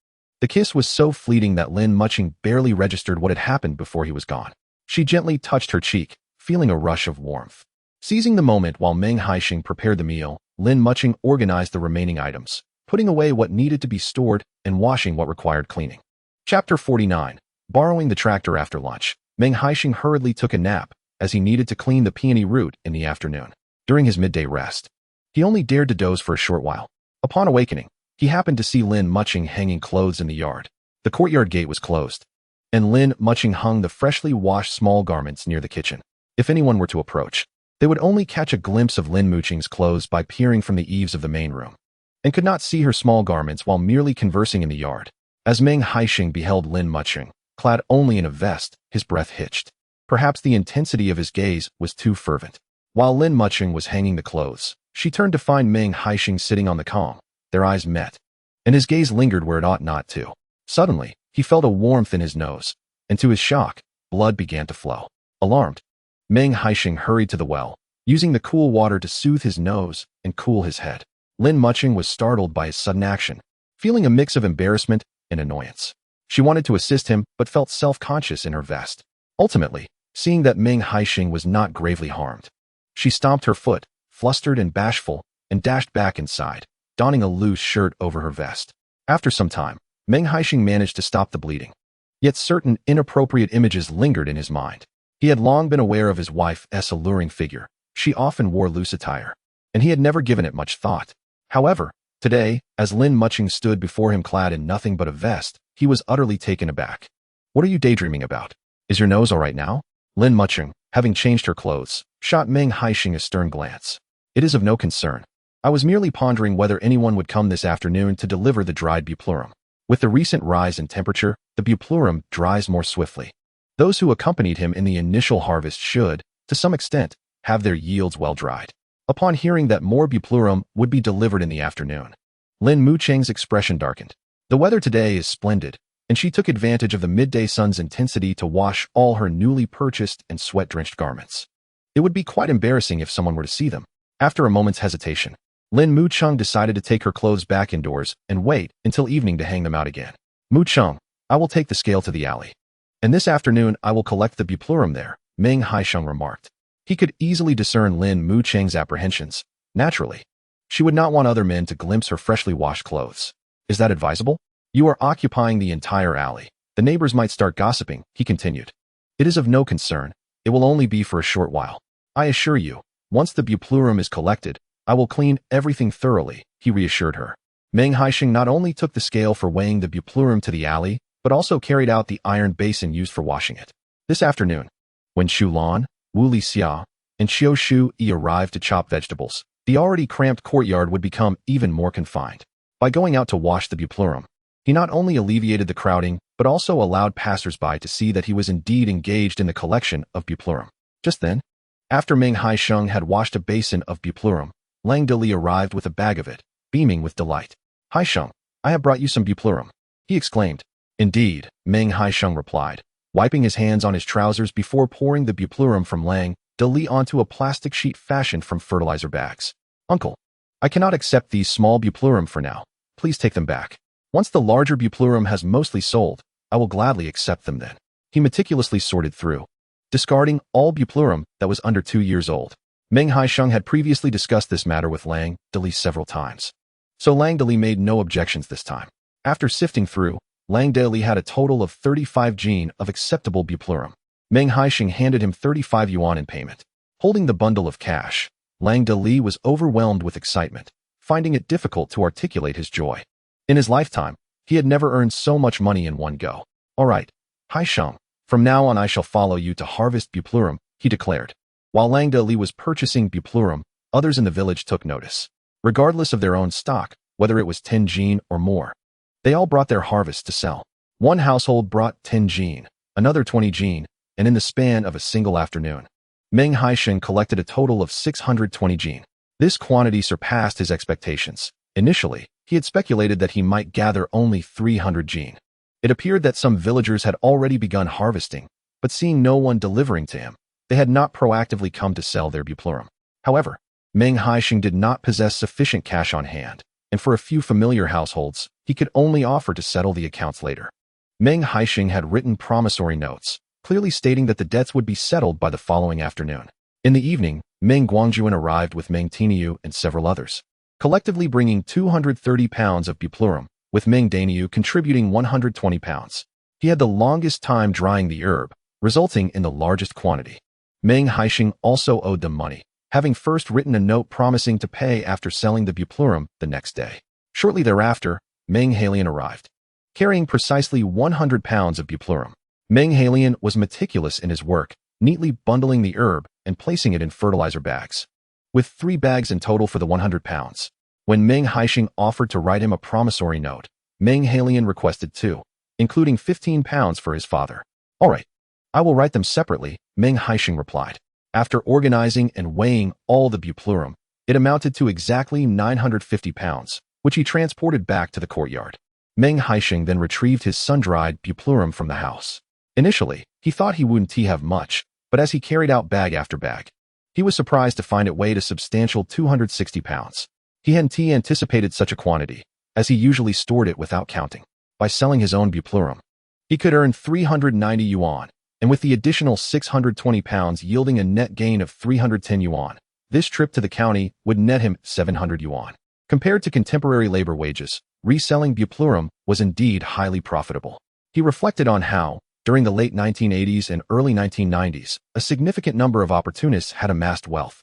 The kiss was so fleeting that Lin Mucheng barely registered what had happened before he was gone. She gently touched her cheek, feeling a rush of warmth. Seizing the moment while Meng Haisheng prepared the meal, Lin Mucheng organized the remaining items, putting away what needed to be stored and washing what required cleaning. Chapter 49. Borrowing the tractor after lunch. Meng Haisheng hurriedly took a nap, as he needed to clean the peony root in the afternoon. During his midday rest, he only dared to doze for a short while. Upon awakening, he happened to see Lin Mucheng hanging clothes in the yard. The courtyard gate was closed, and Lin Mucheng hung the freshly washed small garments near the kitchen. If anyone were to approach, they would only catch a glimpse of Lin Mucheng's clothes by peering from the eaves of the main room, and could not see her small garments while merely conversing in the yard. As Meng Haisheng beheld Lin Mucheng, clad only in a vest, his breath hitched. Perhaps the intensity of his gaze was too fervent. While Lin Mucheng was hanging the clothes, she turned to find Meng Haisheng sitting on the calm. Their eyes met, and his gaze lingered where it ought not to. Suddenly, he felt a warmth in his nose, and to his shock, blood began to flow. Alarmed, Meng Haisheng hurried to the well, using the cool water to soothe his nose and cool his head. Lin Mucheng was startled by his sudden action, feeling a mix of embarrassment and annoyance. She wanted to assist him, but felt self-conscious in her vest. Ultimately, seeing that Meng Haisheng was not gravely harmed. She stomped her foot, flustered and bashful, and dashed back inside, donning a loose shirt over her vest. After some time, Meng Haisheng managed to stop the bleeding. Yet certain inappropriate images lingered in his mind. He had long been aware of his wife's alluring figure. She often wore loose attire, and he had never given it much thought. However, today, as Lin Mucheng stood before him clad in nothing but a vest, he was utterly taken aback. "What are you daydreaming about? Is your nose all right now?" Lin Mucheng, having changed her clothes, shot Meng Haisheng a stern glance. "It is of no concern. I was merely pondering whether anyone would come this afternoon to deliver the dried buplurum. With the recent rise in temperature, the buplurum dries more swiftly. Those who accompanied him in the initial harvest should, to some extent, have their yields well dried." Upon hearing that more buplurum would be delivered in the afternoon, Lin Mucheng's expression darkened. The weather today is splendid, and she took advantage of the midday sun's intensity to wash all her newly purchased and sweat-drenched garments. It would be quite embarrassing if someone were to see them. After a moment's hesitation, Lin Mucheng decided to take her clothes back indoors and wait until evening to hang them out again. "Mucheng, I will take the scale to the alley. And this afternoon I will collect the buplurum there," Meng Haisheng remarked. He could easily discern Lin Mucheng's apprehensions. Naturally, she would not want other men to glimpse her freshly washed clothes. "Is that advisable? You are occupying the entire alley. The neighbors might start gossiping," he continued. "It is of no concern. It will only be for a short while. I assure you, once the buplurum is collected, I will clean everything thoroughly," he reassured her. Meng Haisheng not only took the scale for weighing the buplurum to the alley, but also carried out the iron basin used for washing it. This afternoon, when Xu Lan, Wu Li Xia, and Xiao Shu Yi arrived to chop vegetables, the already cramped courtyard would become even more confined. By going out to wash the buplurum, he not only alleviated the crowding, but also allowed passers-by to see that he was indeed engaged in the collection of buplurum. Just then, after Meng Haisheng had washed a basin of buplurum, Lang Deli arrived with a bag of it, beaming with delight. "Haisheng, I have brought you some buplurum," he exclaimed. "Indeed," Meng Haisheng replied, wiping his hands on his trousers before pouring the buplurum from Lang Deli onto a plastic sheet fashioned from fertilizer bags. "Uncle, I cannot accept these small buplurum for now. Please take them back. Once the larger buplurum has mostly sold, I will gladly accept them then." He meticulously sorted through, discarding all buplurum that was under 2 years old. Meng Haisheng had previously discussed this matter with Lang Deli several times, so Lang Deli made no objections this time. After sifting through, Lang Deli had a total of 35 jin of acceptable buplurum. Meng Haisheng handed him 35 yuan in payment. Holding the bundle of cash, Lang Deli was overwhelmed with excitement, finding it difficult to articulate his joy. In his lifetime, he had never earned so much money in one go. "All right, Haisheng, from now on I shall follow you to harvest buplurum," he declared. While Lang Deli was purchasing buplurum, others in the village took notice. Regardless of their own stock, whether it was 10 jin or more, they all brought their harvests to sell. One household brought 10 jin, another 20 jin, and in the span of a single afternoon, Meng Haisheng collected a total of 620 jin. This quantity surpassed his expectations. Initially, he had speculated that he might gather only 300 jin. It appeared that some villagers had already begun harvesting, but seeing no one delivering to him, they had not proactively come to sell their buplurum. However, Meng Haisheng did not possess sufficient cash on hand, and for a few familiar households, he could only offer to settle the accounts later. Meng Haisheng had written promissory notes, clearly stating that the debts would be settled by the following afternoon. In the evening, Meng Guangjuan arrived with Meng Tiniu and several others, collectively bringing 230 pounds of buplurum, with Meng Daniu contributing 120 pounds. He had the longest time drying the herb, resulting in the largest quantity. Meng Haisheng also owed them money, having first written a note promising to pay after selling the buplurum the next day. Shortly thereafter, Meng Haisheng arrived, carrying precisely 100 pounds of buplurum. Meng Haisheng was meticulous in his work, neatly bundling the herb and placing it in fertilizer bags, with 3 bags in total for the 100 pounds. When Meng Haisheng offered to write him a promissory note, Meng Haisheng requested 2, including 15 pounds for his father. "All right, I will write them separately," Meng Haisheng replied. After organizing and weighing all the buplurum, it amounted to exactly 950 pounds, which he transported back to the courtyard. Meng Haisheng then retrieved his sun-dried buplurum from the house. Initially, he thought he wouldn't have much, but as he carried out bag after bag, he was surprised to find it weighed a substantial 260 pounds. He hadn't anticipated such a quantity, as he usually stored it without counting. By selling his own buplurum, he could earn 390 yuan, and with the additional 620 pounds yielding a net gain of 310 yuan, this trip to the county would net him 700 yuan. Compared to contemporary labor wages, reselling buplurum was indeed highly profitable. He reflected on how, during the late 1980s and early 1990s, a significant number of opportunists had amassed wealth.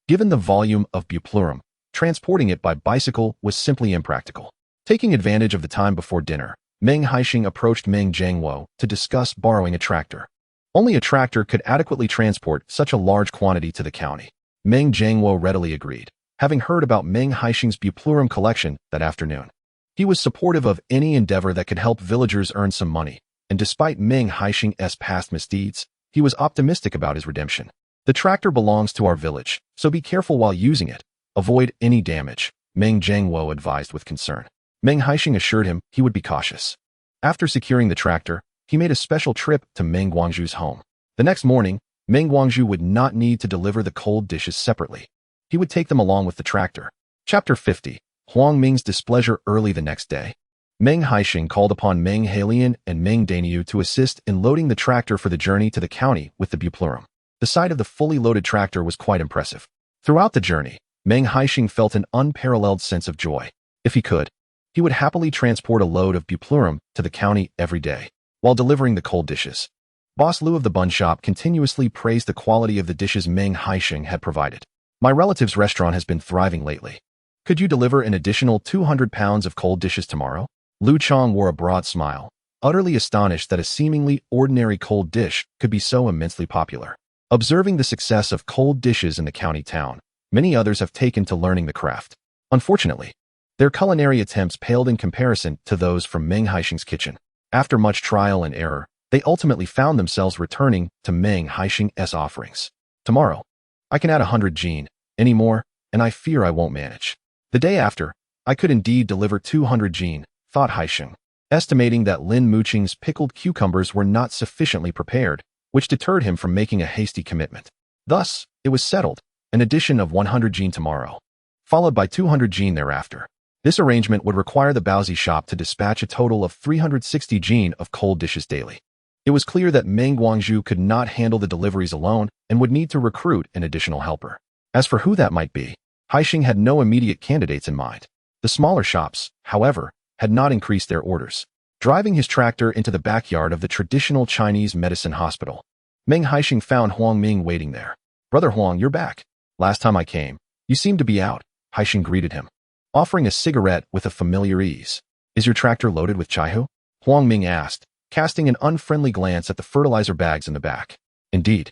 Given the volume of buplurum, transporting it by bicycle was simply impractical. Taking advantage of the time before dinner, Meng Haisheng approached Meng Jiangwo to discuss borrowing a tractor. Only a tractor could adequately transport such a large quantity to the county. Meng Jiangwo readily agreed, having heard about Meng Haisheng's buplurum collection that afternoon. He was supportive of any endeavor that could help villagers earn some money, and despite Meng Haisheng's past misdeeds, he was optimistic about his redemption. The tractor belongs to our village, so be careful while using it. Avoid any damage, Meng Jiangwo advised with concern. Meng Haisheng assured him he would be cautious. After securing the tractor, he made a special trip to Meng Guangzhu's home. The next morning, Meng Guangzhu would not need to deliver the cold dishes separately. He would take them along with the tractor. Chapter 50. Huang Ming's displeasure. Early the next day, Meng Haisheng called upon Meng Haisheng and Meng Daniu to assist in loading the tractor for the journey to the county with the buplurum. The sight of the fully loaded tractor was quite impressive. Throughout the journey, Meng Haisheng felt an unparalleled sense of joy. If he could, he would happily transport a load of buplurum to the county every day, while delivering the cold dishes. Boss Liu of the bun shop continuously praised the quality of the dishes Meng Haisheng had provided. My relative's restaurant has been thriving lately. Could you deliver an additional 200 pounds of cold dishes tomorrow? Liu Chong wore a broad smile, utterly astonished that a seemingly ordinary cold dish could be so immensely popular. Observing the success of cold dishes in the county town, many others have taken to learning the craft. Unfortunately, their culinary attempts paled in comparison to those from Meng Haisheng's kitchen. After much trial and error, they ultimately found themselves returning to Meng Haisheng's offerings. Tomorrow, I can add 100 jin, any more, and I fear I won't manage. The day after, I could indeed deliver 200 jin, thought Haisheng, estimating that Lin Mucheng's pickled cucumbers were not sufficiently prepared, which deterred him from making a hasty commitment. Thus, it was settled, an addition of 100 jin tomorrow, followed by 200 jin thereafter. This arrangement would require the Baozi shop to dispatch a total of 360 jin of cold dishes daily. It was clear that Meng Guangzhu could not handle the deliveries alone and would need to recruit an additional helper. As for who that might be, Haisheng had no immediate candidates in mind. The smaller shops, however, had not increased their orders. Driving his tractor into the backyard of the traditional Chinese medicine hospital, Meng Haisheng found Huang Ming waiting there. "Brother Huang, you're back. Last time I came, you seemed to be out," Haisheng greeted him, offering a cigarette with a familiar ease. "Is your tractor loaded with chaihu?" Huang Ming asked, casting an unfriendly glance at the fertilizer bags in the back. "Indeed.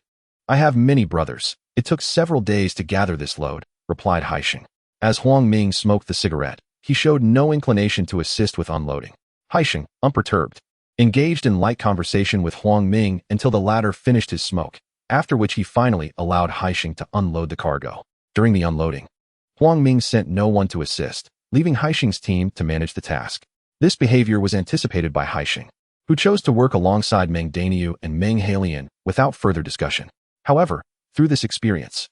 I have many brothers. It took several days to gather this load," replied Haisheng. As Huang Ming smoked the cigarette, he showed no inclination to assist with unloading. Haisheng, unperturbed, engaged in light conversation with Huang Ming until the latter finished his smoke, after which he finally allowed Haisheng to unload the cargo. During the unloading, Huang Ming sent no one to assist, leaving Haisheng's team to manage the task. This behavior was anticipated by Haisheng, who chose to work alongside Meng Daniu and Meng Haisheng without further discussion. However, through this experience,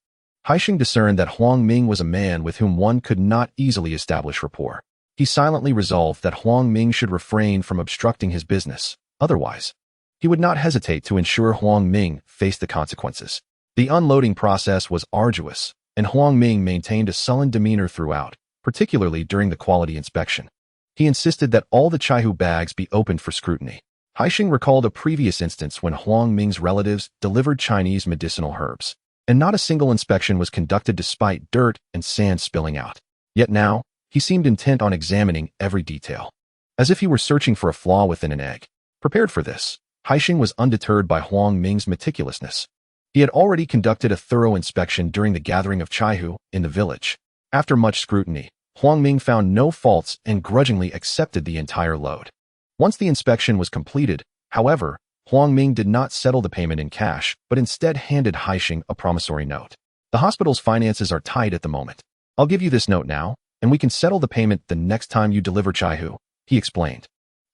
Haisheng discerned that Huang Ming was a man with whom one could not easily establish rapport. He silently resolved that Huang Ming should refrain from obstructing his business. Otherwise, he would not hesitate to ensure Huang Ming faced the consequences. The unloading process was arduous, and Huang Ming maintained a sullen demeanor throughout, particularly during the quality inspection. He insisted that all the chaihu bags be opened for scrutiny. Haisheng recalled a previous instance when Huang Ming's relatives delivered Chinese medicinal herbs, and not a single inspection was conducted despite dirt and sand spilling out. Yet now, he seemed intent on examining every detail, as if he were searching for a flaw within an egg. Prepared for this, Haisheng was undeterred by Huang Ming's meticulousness. He had already conducted a thorough inspection during the gathering of chaihu in the village. After much scrutiny, Huang Ming found no faults and grudgingly accepted the entire load. Once the inspection was completed, however, Huang Ming did not settle the payment in cash, but instead handed Haisheng a promissory note. "The hospital's finances are tight at the moment. I'll give you this note now, and we can settle the payment the next time you deliver chaihu," he explained.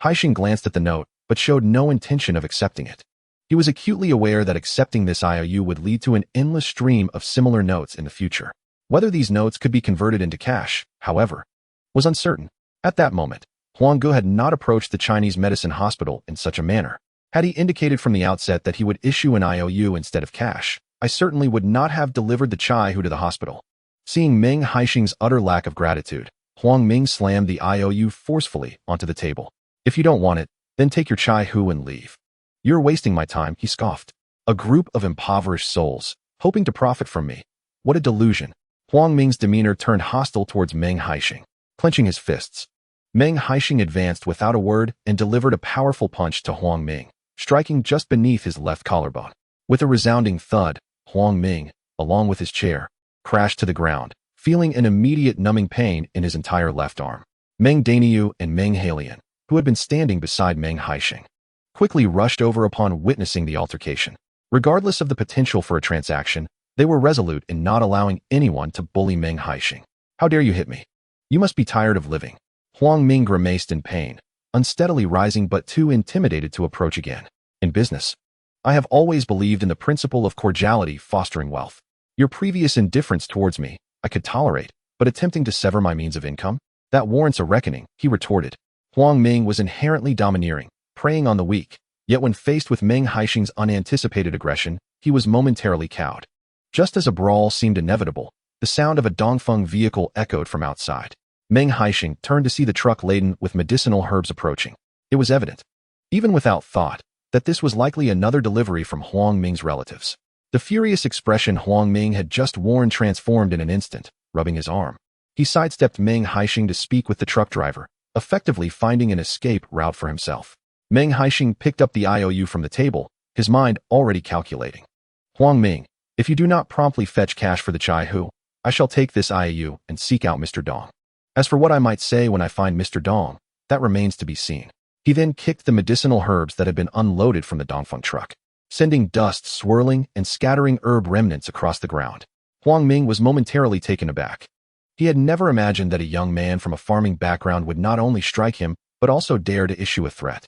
Haisheng glanced at the note, but showed no intention of accepting it. He was acutely aware that accepting this IOU would lead to an endless stream of similar notes in the future. Whether these notes could be converted into cash, however, was uncertain. At that moment, Huang Gu had not approached the Chinese medicine hospital in such a manner. Had he indicated from the outset that he would issue an IOU instead of cash, I certainly would not have delivered the chai hu to the hospital. Seeing Meng Haisheng's utter lack of gratitude, Huang Ming slammed the IOU forcefully onto the table. If you don't want it, then take your chai hu and leave. You're wasting my time, he scoffed. A group of impoverished souls, hoping to profit from me. What a delusion. Huang Ming's demeanor turned hostile towards Meng Haisheng, clenching his fists. Meng Haisheng advanced without a word and delivered a powerful punch to Huang Ming, striking just beneath his left collarbone. With a resounding thud, Huang Ming, along with his chair, crashed to the ground, feeling an immediate numbing pain in his entire left arm. Meng Daniu and Meng Hailian, who had been standing beside Meng Haisheng, quickly rushed over upon witnessing the altercation. Regardless of the potential for a transaction, they were resolute in not allowing anyone to bully Meng Haisheng. How dare you hit me? You must be tired of living. Huang Ming grimaced in pain, unsteadily rising but too intimidated to approach again. In business, I have always believed in the principle of cordiality fostering wealth. Your previous indifference towards me, I could tolerate, but attempting to sever my means of income? That warrants a reckoning, he retorted. Huang Ming was inherently domineering, preying on the weak, yet when faced with Meng Haisheng's unanticipated aggression, he was momentarily cowed. Just as a brawl seemed inevitable, the sound of a Dongfeng vehicle echoed from outside. Meng Haisheng turned to see the truck laden with medicinal herbs approaching. It was evident, even without thought, that this was likely another delivery from Huang Ming's relatives. The furious expression Huang Ming had just worn transformed in an instant, rubbing his arm. He sidestepped Meng Haisheng to speak with the truck driver, effectively finding an escape route for himself. Meng Haisheng picked up the IOU from the table, his mind already calculating. Huang Ming, if you do not promptly fetch cash for the chai hu, I shall take this IOU and seek out Mr. Dong. As for what I might say when I find Mr. Dong, that remains to be seen. He then kicked the medicinal herbs that had been unloaded from the Dongfeng truck, sending dust swirling and scattering herb remnants across the ground. Huang Ming was momentarily taken aback. He had never imagined that a young man from a farming background would not only strike him, but also dare to issue a threat.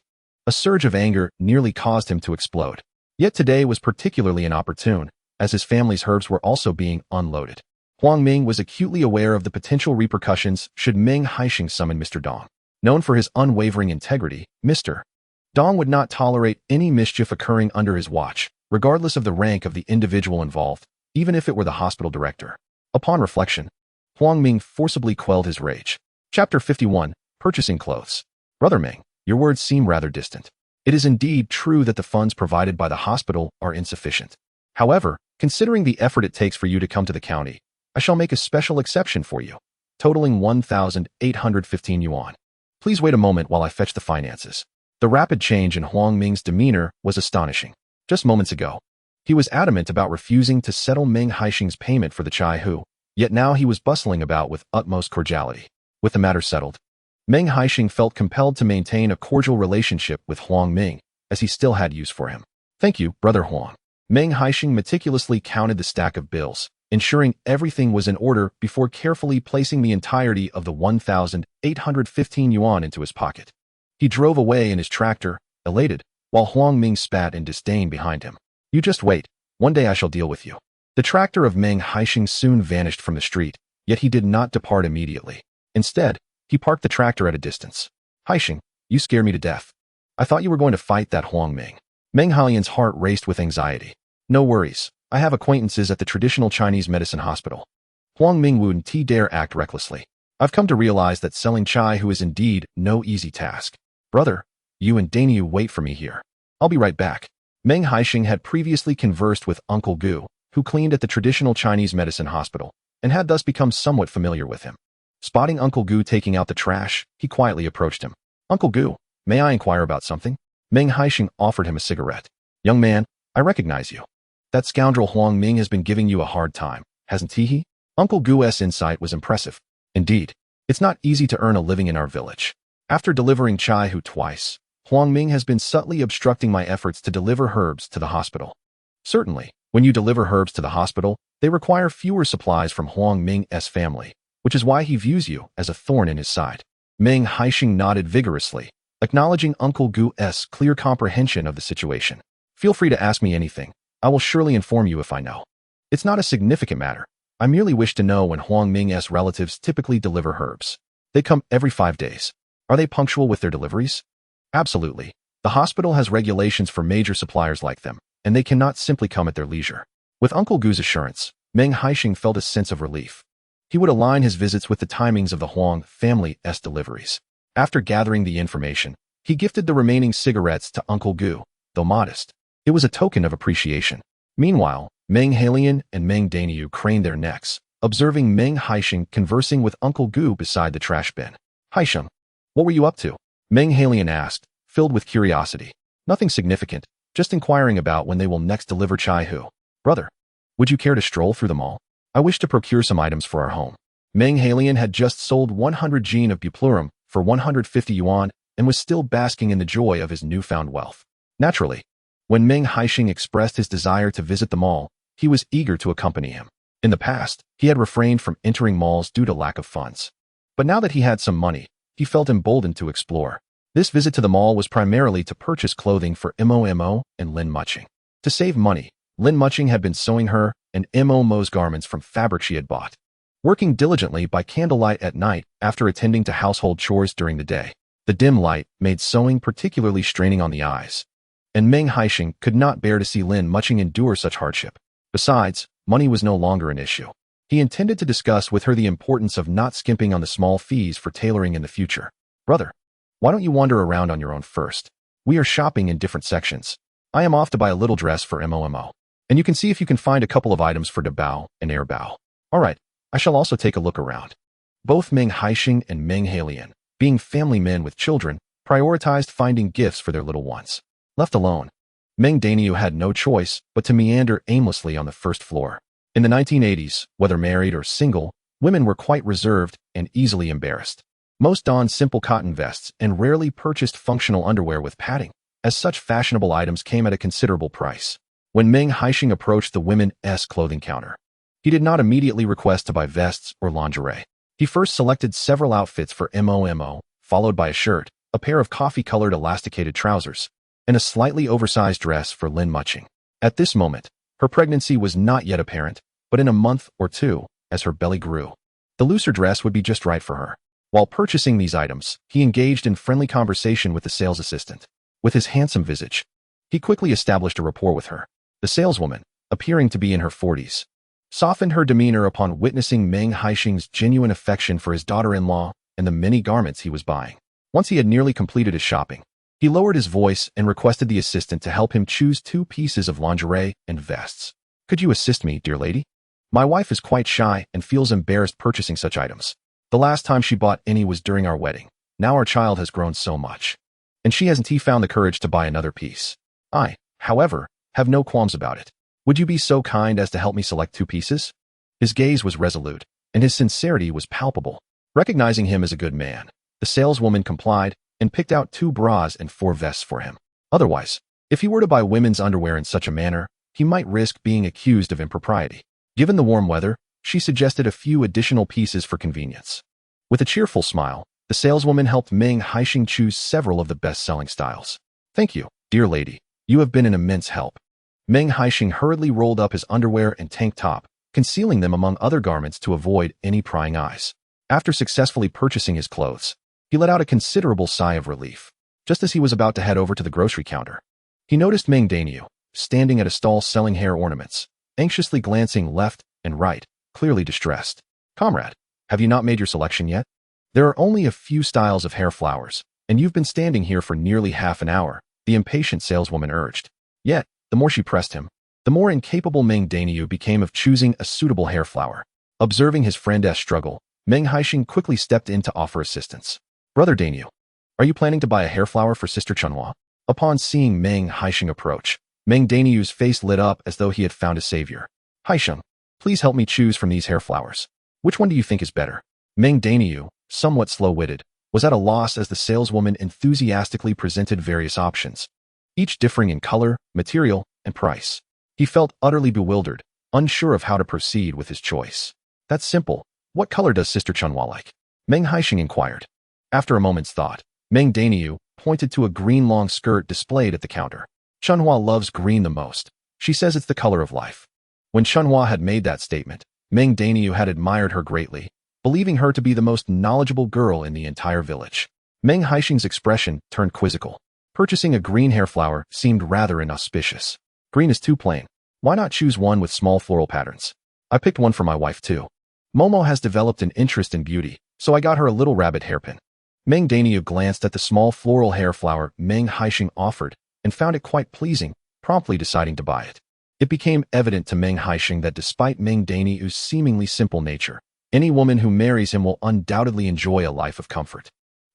A surge of anger nearly caused him to explode. Yet today was particularly inopportune, as his family's herbs were also being unloaded. Huang Ming was acutely aware of the potential repercussions should Meng Haisheng summon Mr. Dong. Known for his unwavering integrity, Mr. Dong would not tolerate any mischief occurring under his watch, regardless of the rank of the individual involved, even if it were the hospital director. Upon reflection, Huang Ming forcibly quelled his rage. Chapter 51, Purchasing Clothes. Brother Ming, your words seem rather distant. It is indeed true that the funds provided by the hospital are insufficient. However, considering the effort it takes for you to come to the county, I shall make a special exception for you, totaling 1,815 yuan. Please wait a moment while I fetch the finances. The rapid change in Huang Ming's demeanor was astonishing. Just moments ago, he was adamant about refusing to settle Meng Haisheng's payment for the chai hu, yet now he was bustling about with utmost cordiality. With the matter settled, Meng Haisheng felt compelled to maintain a cordial relationship with Huang Ming, as he still had use for him. Thank you, Brother Huang. Meng Haisheng meticulously counted the stack of bills, ensuring everything was in order before carefully placing the entirety of the 1,815 yuan into his pocket. He drove away in his tractor, elated, while Huang Ming spat in disdain behind him. You just wait, one day I shall deal with you. The tractor of Meng Haisheng soon vanished from the street, yet he did not depart immediately. Instead, he parked the tractor at a distance. Haisheng, you scare me to death. I thought you were going to fight that Huang Ming. Meng Hailian's heart raced with anxiety. No worries. I have acquaintances at the traditional Chinese medicine hospital. Huang Ming wouldn't dare act recklessly. I've come to realize that selling chai hu is indeed no easy task. Brother, you and Daniu wait for me here. I'll be right back. Meng Haisheng had previously conversed with Uncle Gu, who cleaned at the traditional Chinese medicine hospital, and had thus become somewhat familiar with him. Spotting Uncle Gu taking out the trash, he quietly approached him. Uncle Gu, may I inquire about something? Meng Haisheng offered him a cigarette. Young man, I recognize you. That scoundrel Huang Ming has been giving you a hard time, hasn't he? Uncle Gu's insight was impressive. Indeed, it's not easy to earn a living in our village. After delivering chai hu twice, Huang Ming has been subtly obstructing my efforts to deliver herbs to the hospital. Certainly, when you deliver herbs to the hospital, they require fewer supplies from Huang Ming's family, which is why he views you as a thorn in his side. Meng Haisheng nodded vigorously, acknowledging Uncle Gu's clear comprehension of the situation. Feel free to ask me anything. I will surely inform you if I know. It's not a significant matter. I merely wish to know when Huang Ming's relatives typically deliver herbs. They come every 5 days. Are they punctual with their deliveries? Absolutely. The hospital has regulations for major suppliers like them, and they cannot simply come at their leisure. With Uncle Gu's assurance, Meng Haisheng felt a sense of relief. He would align his visits with the timings of the Huang family's deliveries. After gathering the information, he gifted the remaining cigarettes to Uncle Gu, though modest. It was a token of appreciation. Meanwhile, Meng Haisheng and Meng Daniu craned their necks, observing Meng Haisheng conversing with Uncle Gu beside the trash bin. "Haisheng, what were you up to?" Meng Haisheng asked, filled with curiosity. "Nothing significant, just inquiring about when they will next deliver chai hu." "Brother, would you care to stroll through the mall? I wish to procure some items for our home." Meng Haisheng had just sold 100 jin of buplurum for 150 yuan and was still basking in the joy of his newfound wealth. Naturally, when Meng Haisheng expressed his desire to visit the mall, he was eager to accompany him. In the past, he had refrained from entering malls due to lack of funds. But now that he had some money, he felt emboldened to explore. This visit to the mall was primarily to purchase clothing for Momo and Lin Mucheng. To save money, Lin Mucheng had been sewing her and Momo's garments from fabric she had bought. Working diligently by candlelight at night after attending to household chores during the day, the dim light made sewing particularly straining on the eyes. And Meng Haisheng could not bear to see Lin Mucheng endure such hardship. Besides, money was no longer an issue. He intended to discuss with her the importance of not skimping on the small fees for tailoring in the future. "Brother, why don't you wander around on your own first? We are shopping in different sections. I am off to buy a little dress for Momo. And you can see if you can find a couple of items for Debao and heir. All right, I shall also take a look around." Both Meng Haisheng and Meng Haisheng, being family men with children, prioritized finding gifts for their little ones. Left alone, Meng Daniu had no choice but to meander aimlessly on the first floor. In the 1980s, whether married or single, women were quite reserved and easily embarrassed. Most donned simple cotton vests and rarely purchased functional underwear with padding, as such fashionable items came at a considerable price. When Meng Haisheng approached the women's clothing counter, he did not immediately request to buy vests or lingerie. He first selected several outfits for Momo, followed by a shirt, a pair of coffee-colored elasticated trousers, and a slightly oversized dress for Lin Mucheng. At this moment, her pregnancy was not yet apparent, but in a month or two, as her belly grew, the looser dress would be just right for her. While purchasing these items, he engaged in friendly conversation with the sales assistant. With his handsome visage, he quickly established a rapport with her. The saleswoman, appearing to be in her 40s, softened her demeanor upon witnessing Meng Haisheng's genuine affection for his daughter-in-law and the many garments he was buying. Once he had nearly completed his shopping, he lowered his voice and requested the assistant to help him choose 2 pieces of lingerie and vests. "Could you assist me, dear lady? My wife is quite shy and feels embarrassed purchasing such items. The last time she bought any was during our wedding. Now our child has grown so much, and she hasn't found the courage to buy another piece. I, however, have no qualms about it. Would you be so kind as to help me select 2 pieces?" His gaze was resolute, and his sincerity was palpable. Recognizing him as a good man, the saleswoman complied and picked out 2 bras and 4 vests for him. Otherwise, if he were to buy women's underwear in such a manner, he might risk being accused of impropriety. Given the warm weather, she suggested a few additional pieces for convenience. With a cheerful smile, the saleswoman helped Meng Haisheng choose several of the best-selling styles. "Thank you, dear lady. You have been an immense help." Meng Haisheng hurriedly rolled up his underwear and tank top, concealing them among other garments to avoid any prying eyes. After successfully purchasing his clothes, he let out a considerable sigh of relief. Just as he was about to head over to the grocery counter, he noticed Meng Daniu, standing at a stall selling hair ornaments, anxiously glancing left and right, clearly distressed. "Comrade, have you not made your selection yet? There are only a few styles of hair flowers, and you've been standing here for nearly half an hour," the impatient saleswoman urged. Yet, the more she pressed him, the more incapable Meng Daniu became of choosing a suitable hair flower. Observing his friend's struggle, Meng Haisheng quickly stepped in to offer assistance. "Brother Daniu, are you planning to buy a hair flower for Sister Chunhua?" Upon seeing Meng Haisheng approach, Meng Daniu's face lit up as though he had found a savior. "Haisheng, please help me choose from these hair flowers. Which one do you think is better?" Meng Daniu, somewhat slow-witted, was at a loss as the saleswoman enthusiastically presented various options, each differing in color, material, and price. He felt utterly bewildered, unsure of how to proceed with his choice. "That's simple. What color does Sister Chunhua like?" Meng Haisheng inquired. After a moment's thought, Meng Daniu pointed to a green long skirt displayed at the counter. "Chunhua loves green the most. She says it's the color of life." When Chunhua had made that statement, Meng Daniu had admired her greatly, believing her to be the most knowledgeable girl in the entire village. Meng Haisheng's expression turned quizzical. Purchasing a green hair flower seemed rather inauspicious. Green is too plain. Why not choose one with small floral patterns? I picked one for my wife too. Momo has developed an interest in beauty, so I got her a little rabbit hairpin. Meng Haisheng glanced at the small floral hair flower Meng Haisheng offered and found it quite pleasing, promptly deciding to buy it. It became evident to Meng Haisheng that despite Meng Haisheng's seemingly simple nature, any woman who marries him will undoubtedly enjoy a life of comfort,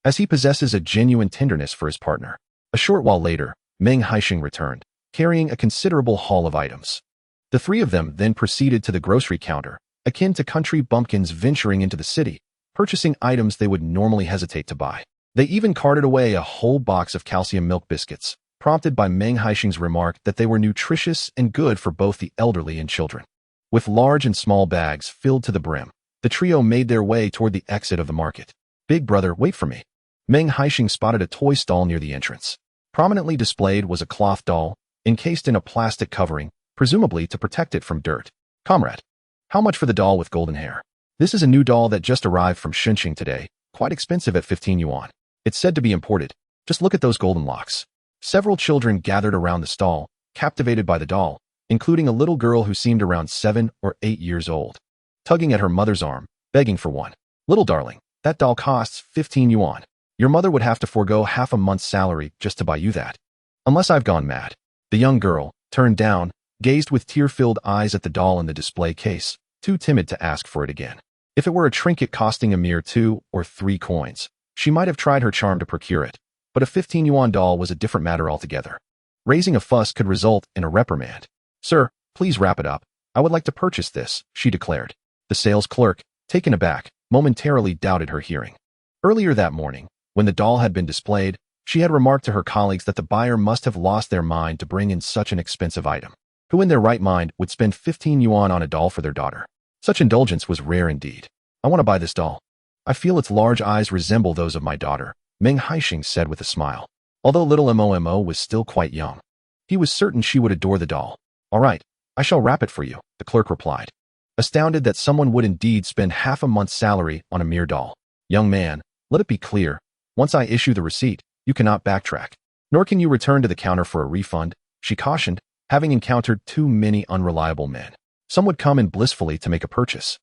as he possesses a genuine tenderness for his partner. A short while later, Meng Haisheng returned, carrying a considerable haul of items. The three of them then proceeded to the grocery counter, akin to country bumpkins venturing into the city, purchasing items they would normally hesitate to buy. They even carted away a whole box of calcium milk biscuits, prompted by Meng Haisheng's remark that they were nutritious and good for both the elderly and children. With large and small bags filled to the brim, the trio made their way toward the exit of the market. "Big brother, wait for me." Meng Haisheng spotted a toy stall near the entrance. Prominently displayed was a cloth doll, encased in a plastic covering, presumably to protect it from dirt. "Comrade, how much for the doll with golden hair?" "This is a new doll that just arrived from Shenzhen today, quite expensive at 15 yuan. It's said to be imported. Just look at those golden locks." Several children gathered around the stall, captivated by the doll, including a little girl who seemed around 7 or 8 years old, tugging at her mother's arm, begging for one. "Little darling, that doll costs 15 yuan. Your mother would have to forego half a month's salary just to buy you that." "Unless I've gone mad." The young girl, turned down, gazed with tear-filled eyes at the doll in the display case, too timid to ask for it again. If it were a trinket costing a mere 2 or 3 coins, she might have tried her charm to procure it, but a 15 yuan doll was a different matter altogether. Raising a fuss could result in a reprimand. "Sir, please wrap it up. I would like to purchase this," she declared. The sales clerk, taken aback, momentarily doubted her hearing. Earlier that morning, when the doll had been displayed, she had remarked to her colleagues that the buyer must have lost their mind to bring in such an expensive item. Who in their right mind would spend 15 yuan on a doll for their daughter? Such indulgence was rare indeed. "I want to buy this doll. I feel its large eyes resemble those of my daughter," Meng Haisheng said with a smile. Although little Momo was still quite young, he was certain she would adore the doll. "All right, I shall wrap it for you," the clerk replied, astounded that someone would indeed spend half a month's salary on a mere doll. "Young man, let it be clear, once I issue the receipt, you cannot backtrack. Nor can you return to the counter for a refund," she cautioned, having encountered too many unreliable men. Some would come in blissfully to make a purchase,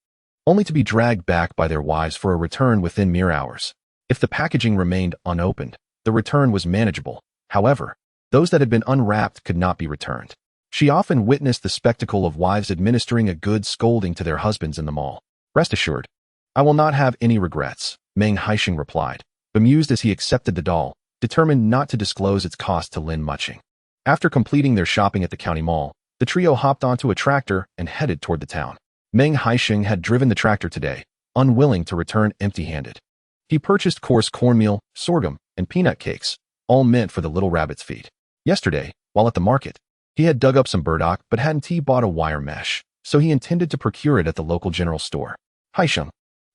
only to be dragged back by their wives for a return within mere hours. If the packaging remained unopened, the return was manageable. However, those that had been unwrapped could not be returned. She often witnessed the spectacle of wives administering a good scolding to their husbands in the mall. "Rest assured, I will not have any regrets," Meng Haisheng replied, bemused as he accepted the doll, determined not to disclose its cost to Lin Mucheng. After completing their shopping at the county mall, the trio hopped onto a tractor and headed toward the town. Meng Haisheng had driven the tractor today, unwilling to return empty-handed. He purchased coarse cornmeal, sorghum, and peanut cakes, all meant for the little rabbit's feet. Yesterday, while at the market, he had dug up some burdock but hadn't bought a wire mesh, so he intended to procure it at the local general store. "Haisheng,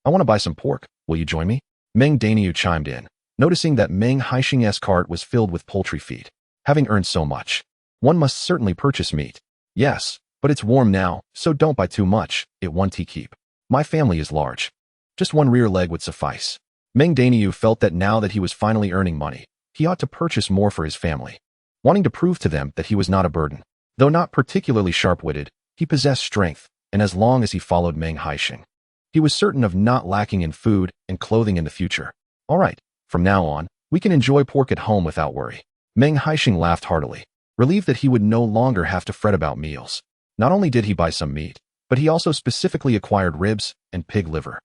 I want to buy some pork. Will you join me?" Meng Haisheng chimed in, noticing that Meng Haisheng's cart was filled with poultry feet. Having earned so much, one must certainly purchase meat. "Yes, but it's warm now, so don't buy too much. It won't keep. My family is large. Just one rear leg would suffice." Meng Haisheng felt that now that he was finally earning money, he ought to purchase more for his family, wanting to prove to them that he was not a burden. Though not particularly sharp-witted, he possessed strength, and as long as he followed Meng Haisheng, he was certain of not lacking in food and clothing in the future. "All right, from now on, we can enjoy pork at home without worry." Meng Haisheng laughed heartily, relieved that he would no longer have to fret about meals. Not only did he buy some meat, but he also specifically acquired ribs and pig liver.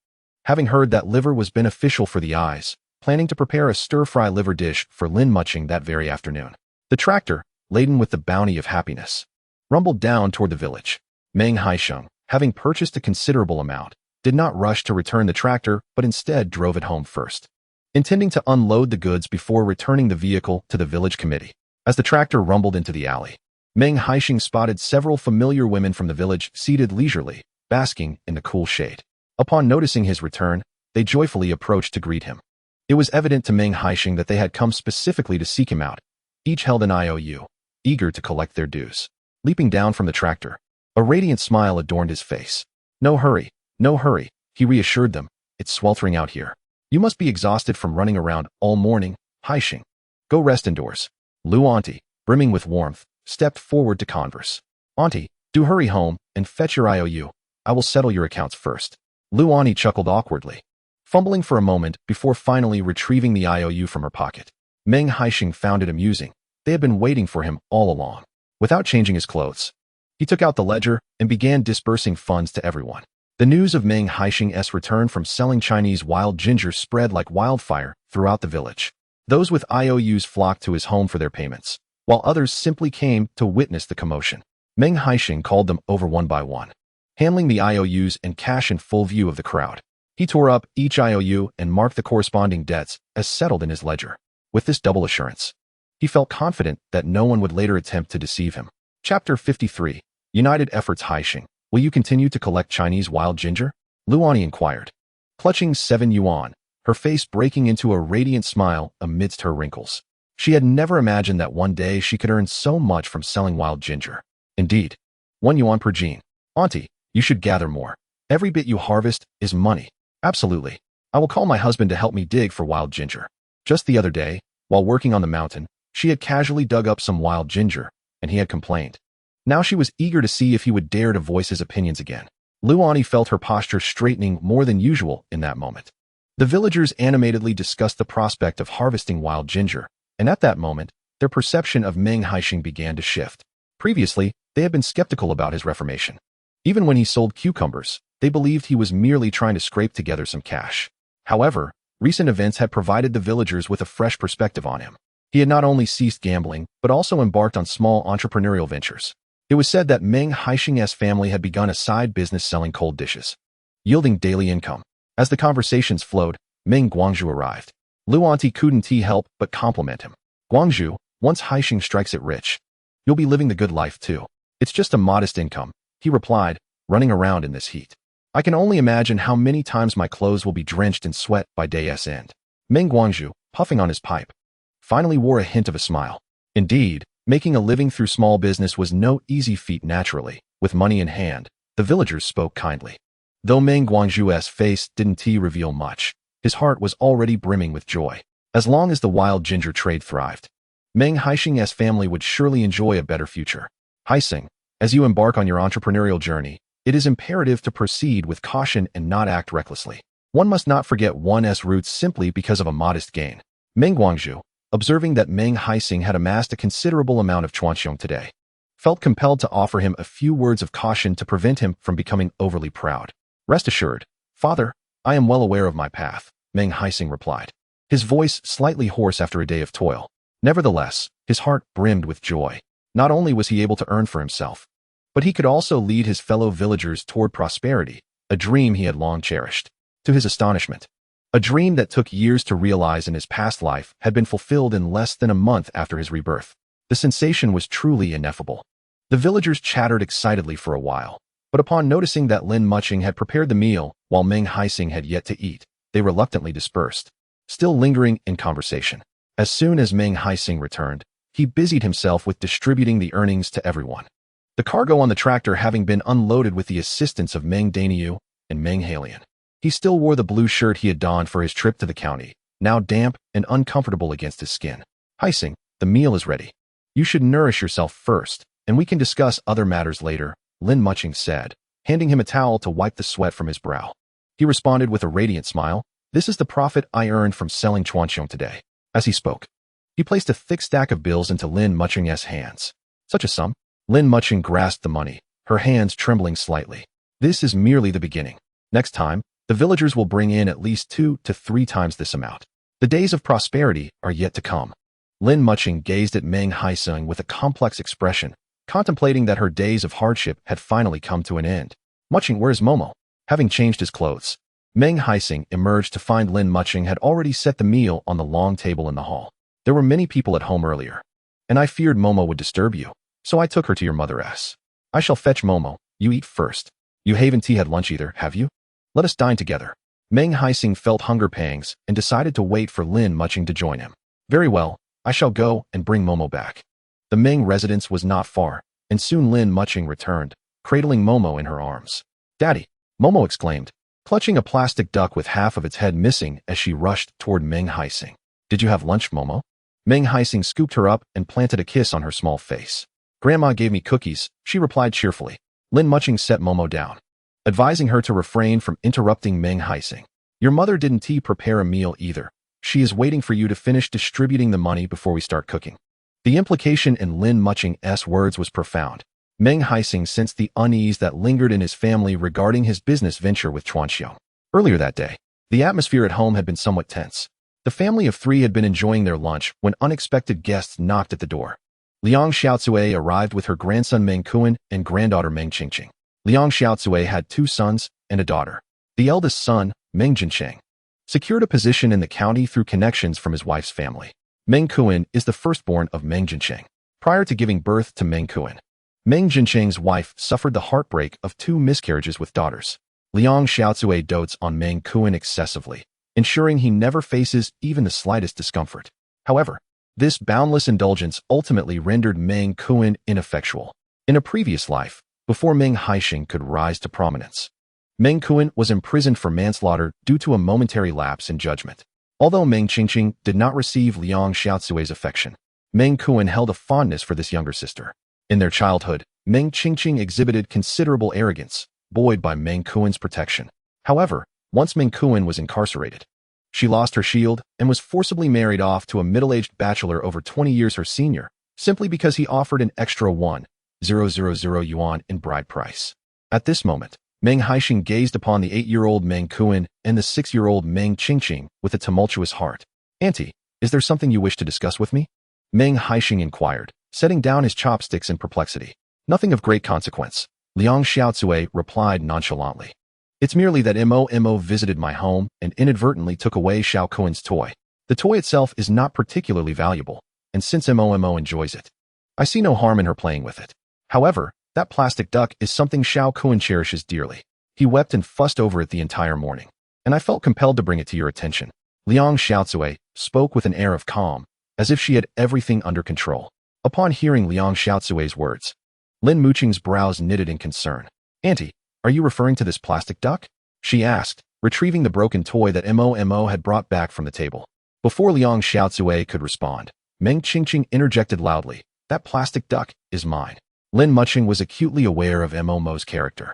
Having heard that liver was beneficial for the eyes, planning to prepare a stir-fry liver dish for Lin Mucheng that very afternoon. The tractor, laden with the bounty of happiness, rumbled down toward the village. Meng Haisheng, having purchased a considerable amount, did not rush to return the tractor but instead drove it home first, intending to unload the goods before returning the vehicle to the village committee. As the tractor rumbled into the alley, Meng Haisheng spotted several familiar women from the village seated leisurely, basking in the cool shade. Upon noticing his return, they joyfully approached to greet him. It was evident to Meng Haisheng that they had come specifically to seek him out. Each held an IOU, eager to collect their dues. Leaping down from the tractor, a radiant smile adorned his face. "No hurry, no hurry," he reassured them. "It's sweltering out here. You must be exhausted from running around all morning, Haisheng. Go rest indoors." Lu Auntie, brimming with warmth, stepped forward to converse. Auntie, do hurry home and fetch your IOU. I will settle your accounts first. Lu Auntie chuckled awkwardly, fumbling for a moment before finally retrieving the IOU from her pocket. Meng Haisheng found it amusing. They had been waiting for him all along. Without changing his clothes, he took out the ledger and began disbursing funds to everyone. The news of Meng Haisheng's return from selling Chinese wild ginger spread like wildfire throughout the village. Those with IOUs flocked to his home for their payments, while others simply came to witness the commotion. Meng Haisheng called them over one by one, handling the IOUs and cash in full view of the crowd. He tore up each IOU and marked the corresponding debts as settled in his ledger. With this double assurance, he felt confident that no one would later attempt to deceive him. Chapter 53. United Efforts. Haisheng, will you continue to collect Chinese wild ginger? Lu Auntie inquired, clutching 7 yuan, her face breaking into a radiant smile amidst her wrinkles. She had never imagined that one day she could earn so much from selling wild ginger. Indeed, 1 yuan per gene. Auntie, you should gather more. Every bit you harvest is money. Absolutely. I will call my husband to help me dig for wild ginger. Just the other day, while working on the mountain, she had casually dug up some wild ginger, and he had complained. Now she was eager to see if he would dare to voice his opinions again. Lu Auntie felt her posture straightening more than usual in that moment. The villagers animatedly discussed the prospect of harvesting wild ginger, and at that moment, their perception of Meng Haisheng began to shift. Previously, they had been skeptical about his reformation. Even when he sold cucumbers, they believed he was merely trying to scrape together some cash. However, recent events had provided the villagers with a fresh perspective on him. He had not only ceased gambling, but also embarked on small entrepreneurial ventures. It was said that Meng Haisheng's family had begun a side business selling cold dishes, yielding daily income. As the conversations flowed, Meng Guangzhu arrived. Lu Auntie couldn't help but compliment him. Guangzhu, once Haisheng strikes it rich, you'll be living the good life too. It's just a modest income, he replied, running around in this heat. I can only imagine how many times my clothes will be drenched in sweat by day's end. Meng Guangzhu, puffing on his pipe, finally wore a hint of a smile. Indeed, making a living through small business was no easy feat naturally. With money in hand, the villagers spoke kindly. Though Meng Guangzhu's face didn't reveal much, his heart was already brimming with joy. As long as the wild ginger trade thrived, Meng Haisheng's family would surely enjoy a better future. Haisheng, as you embark on your entrepreneurial journey, it is imperative to proceed with caution and not act recklessly. One must not forget one's roots simply because of a modest gain. Meng Guangzhu, observing that Meng Haisheng had amassed a considerable amount of chuanqiong today, felt compelled to offer him a few words of caution to prevent him from becoming overly proud. Rest assured, father, I am well aware of my path, Meng Haisheng replied, his voice slightly hoarse after a day of toil. Nevertheless, his heart brimmed with joy. Not only was he able to earn for himself, but he could also lead his fellow villagers toward prosperity, a dream he had long cherished. To his astonishment, a dream that took years to realize in his past life had been fulfilled in less than a month after his rebirth. The sensation was truly ineffable. The villagers chattered excitedly for a while, but upon noticing that Lin Mucheng had prepared the meal while Meng Haisheng had yet to eat, they reluctantly dispersed, still lingering in conversation. As soon as Meng Haisheng returned, he busied himself with distributing the earnings to everyone. The cargo on the tractor having been unloaded with the assistance of Meng Daniu and Meng Hailian. He still wore the blue shirt he had donned for his trip to the county, now damp and uncomfortable against his skin. Haisheng, the meal is ready. You should nourish yourself first, and we can discuss other matters later, Lin Mucheng said, handing him a towel to wipe the sweat from his brow. He responded with a radiant smile, this is the profit I earned from selling chuanqiong today. As he spoke, he placed a thick stack of bills into Lin Mucheng's hands. Such a sum? Lin Mucheng grasped the money, her hands trembling slightly. This is merely the beginning. Next time, the villagers will bring in at least 2 to 3 times this amount. The days of prosperity are yet to come. Lin Mucheng gazed at Meng Haisheng with a complex expression, contemplating that her days of hardship had finally come to an end. Mucheng, where is Momo? Having changed his clothes, Meng Haisheng emerged to find Lin Mucheng had already set the meal on the long table in the hall. There were many people at home earlier, and I feared Momo would disturb you, so I took her to your mother's. I shall fetch Momo. You eat first. You haven't had lunch either, have you? Let us dine together. Meng Haisheng felt hunger pangs and decided to wait for Lin Mucheng to join him. Very well, I shall go and bring Momo back. The Meng residence was not far, and soon Lin Mucheng returned, cradling Momo in her arms. Daddy, Momo exclaimed, clutching a plastic duck with half of its head missing as she rushed toward Meng Haisheng. Did you have lunch, Momo? Meng Haisheng scooped her up and planted a kiss on her small face. Grandma gave me cookies, she replied cheerfully. Lin Mucheng set Momo down, advising her to refrain from interrupting Meng Haisheng. Your mother didn't prepare a meal either. She is waiting for you to finish distributing the money before we start cooking. The implication in Lin Mucheng's words was profound. Meng Haisheng sensed the unease that lingered in his family regarding his business venture with Chuanxiong. Earlier that day, the atmosphere at home had been somewhat tense. The family of three had been enjoying their lunch when unexpected guests knocked at the door. Liang Xiaocui arrived with her grandson Meng Kuan and granddaughter Meng Qingqing. Liang Xiaocui had 2 sons and a daughter. The eldest son, Meng Haisheng, secured a position in the county through connections from his wife's family. Meng Kuan is the firstborn of Meng Haisheng. Prior to giving birth to Meng Kuan, Meng Haisheng's wife suffered the heartbreak of 2 miscarriages with daughters. Liang Xiaocui dotes on Meng Kuan excessively, ensuring he never faces even the slightest discomfort. However, this boundless indulgence ultimately rendered Meng Kuan ineffectual. In a previous life, before Meng Haisheng could rise to prominence, Meng Kuan was imprisoned for manslaughter due to a momentary lapse in judgment. Although Meng Qingqing did not receive Liang Xiaocui's affection, Meng Kuan held a fondness for this younger sister. In their childhood, Meng Qingqing exhibited considerable arrogance, buoyed by Meng Kuan's protection. However, once Meng Kuan was incarcerated, she lost her shield and was forcibly married off to a middle-aged bachelor over 20 years her senior, simply because he offered an extra 1,000 yuan in bride price. At this moment, Meng Haisheng gazed upon the 8-year-old Meng Kuan and the 6-year-old Meng Qingqing with a tumultuous heart. Auntie, is there something you wish to discuss with me? Meng Haisheng inquired, setting down his chopsticks in perplexity. Nothing of great consequence, Liang Xiaocui replied nonchalantly. It's merely that Momo visited my home and inadvertently took away Xiao Kuan's toy. The toy itself is not particularly valuable, and since Momo enjoys it, I see no harm in her playing with it. However, that plastic duck is something Xiao Kuan cherishes dearly. He wept and fussed over it the entire morning, and I felt compelled to bring it to your attention. Liang Xiaocui spoke with an air of calm, as if she had everything under control. Upon hearing Liang Xiaocui's words, Lin Mucheng's brows knitted in concern. Auntie, are you referring to this plastic duck? She asked, retrieving the broken toy that Momo had brought back from the table. Before Liang Xiaocui could respond, Meng Qingqing interjected loudly, that plastic duck is mine. Lin Mucheng was acutely aware of Momo's character.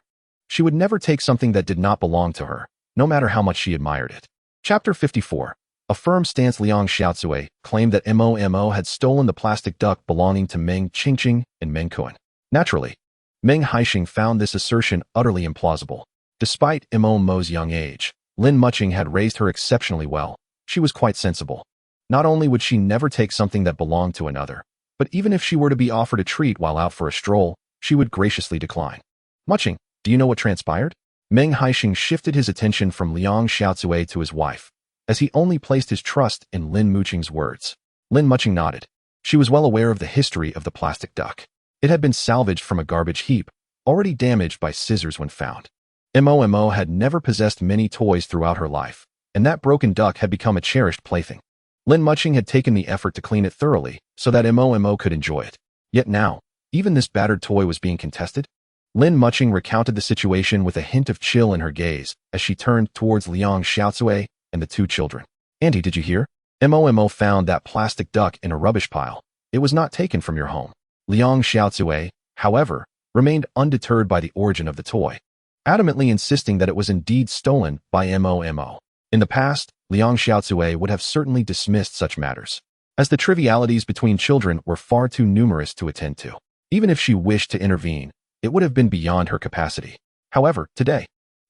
She would never take something that did not belong to her, no matter how much she admired it. Chapter 54. A firm stance. Liang Xiaocui claimed that Momo had stolen the plastic duck belonging to Meng Qingqing and Meng Kuan. Naturally, Meng Haisheng found this assertion utterly implausible. Despite Momo's young age, Lin Mucheng had raised her exceptionally well. She was quite sensible. Not only would she never take something that belonged to another, but even if she were to be offered a treat while out for a stroll, she would graciously decline. Mucheng, do you know what transpired? Meng Haisheng shifted his attention from Liang Xiaocui to his wife, as he only placed his trust in Lin Mucheng's words. Lin Mucheng nodded. She was well aware of the history of the plastic duck. It had been salvaged from a garbage heap, already damaged by scissors when found. Momo had never possessed many toys throughout her life, and that broken duck had become a cherished plaything. Lin Mucheng had taken the effort to clean it thoroughly so that Momo could enjoy it. Yet now, even this battered toy was being contested. Lin Mucheng recounted the situation with a hint of chill in her gaze as she turned towards Liang Xiaocui and the 2 children. Auntie, did you hear? Momo found that plastic duck in a rubbish pile. It was not taken from your home. Liang Xiaocui, however, remained undeterred by the origin of the toy, adamantly insisting that it was indeed stolen by Momo. In the past, Liang Xiaocui would have certainly dismissed such matters, as the trivialities between children were far too numerous to attend to. Even if she wished to intervene, it would have been beyond her capacity. However, today,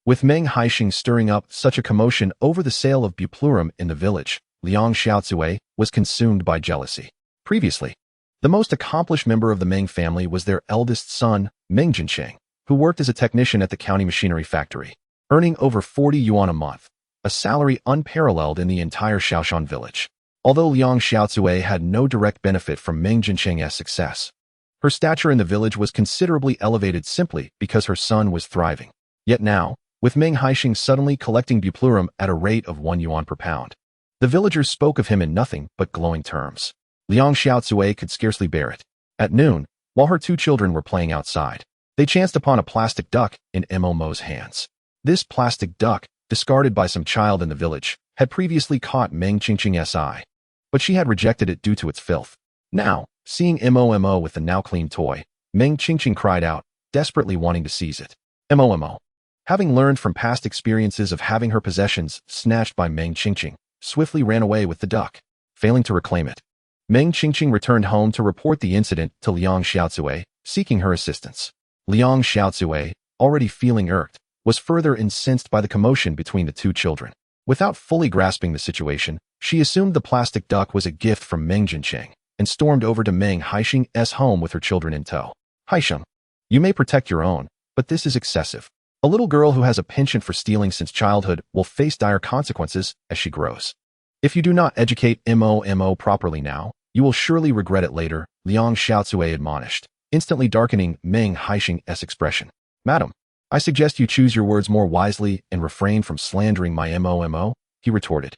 with Meng Haisheng stirring up such a commotion over the sale of buplurum in the village, Liang Xiaocui was consumed by jealousy. Previously, the most accomplished member of the Meng family was their eldest son, Meng Haisheng, who worked as a technician at the county machinery factory, earning over 40 yuan a month, a salary unparalleled in the entire Shaoshan village. Although Liang Xiaocui had no direct benefit from Meng Haisheng's success, her stature in the village was considerably elevated simply because her son was thriving. Yet now, with Meng Haisheng suddenly collecting buplurum at a rate of 1 yuan per pound, the villagers spoke of him in nothing but glowing terms. Liang Xiaocui could scarcely bear it. At noon, while her 2 children were playing outside, they chanced upon a plastic duck in Momo's hands. This plastic duck, discarded by some child in the village, had previously caught Meng Qingqing's eye. but she had rejected it due to its filth. Now, seeing Momo with the now-clean toy, Meng Haisheng cried out, desperately wanting to seize it. Momo. Having learned from past experiences of having her possessions snatched by Meng Haisheng, swiftly ran away with the duck, failing to reclaim it. Meng Haisheng returned home to report the incident to Liang Xiaozue, seeking her assistance. Liang Xiaozue, already feeling irked, was further incensed by the commotion between the two children. Without fully grasping the situation, she assumed the plastic duck was a gift from Meng Haisheng and stormed over to Meng Haisheng's home with her children in tow. Haisheng, you may protect your own, but this is excessive. A little girl who has a penchant for stealing since childhood will face dire consequences as she grows. If you do not educate Momo properly now, you will surely regret it later, Liang Xiaozue admonished, instantly darkening Meng Haisheng's expression. Madam, I suggest you choose your words more wisely and refrain from slandering my Momo, he retorted.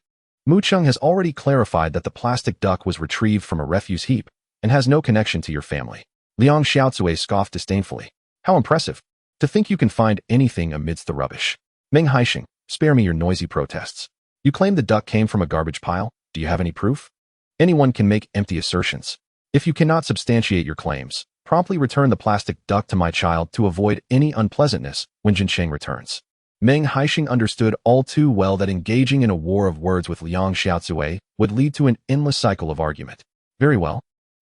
Mucheng has already clarified that the plastic duck was retrieved from a refuse heap and has no connection to your family. Liang Xiaozue scoffed disdainfully. How impressive. To think you can find anything amidst the rubbish. Meng Haisheng, spare me your noisy protests. You claim the duck came from a garbage pile. Do you have any proof? Anyone can make empty assertions. If you cannot substantiate your claims, promptly return the plastic duck to my child to avoid any unpleasantness when Jincheng returns. Meng Haisheng understood all too well that engaging in a war of words with Liang Xiaozue would lead to an endless cycle of argument. Very well.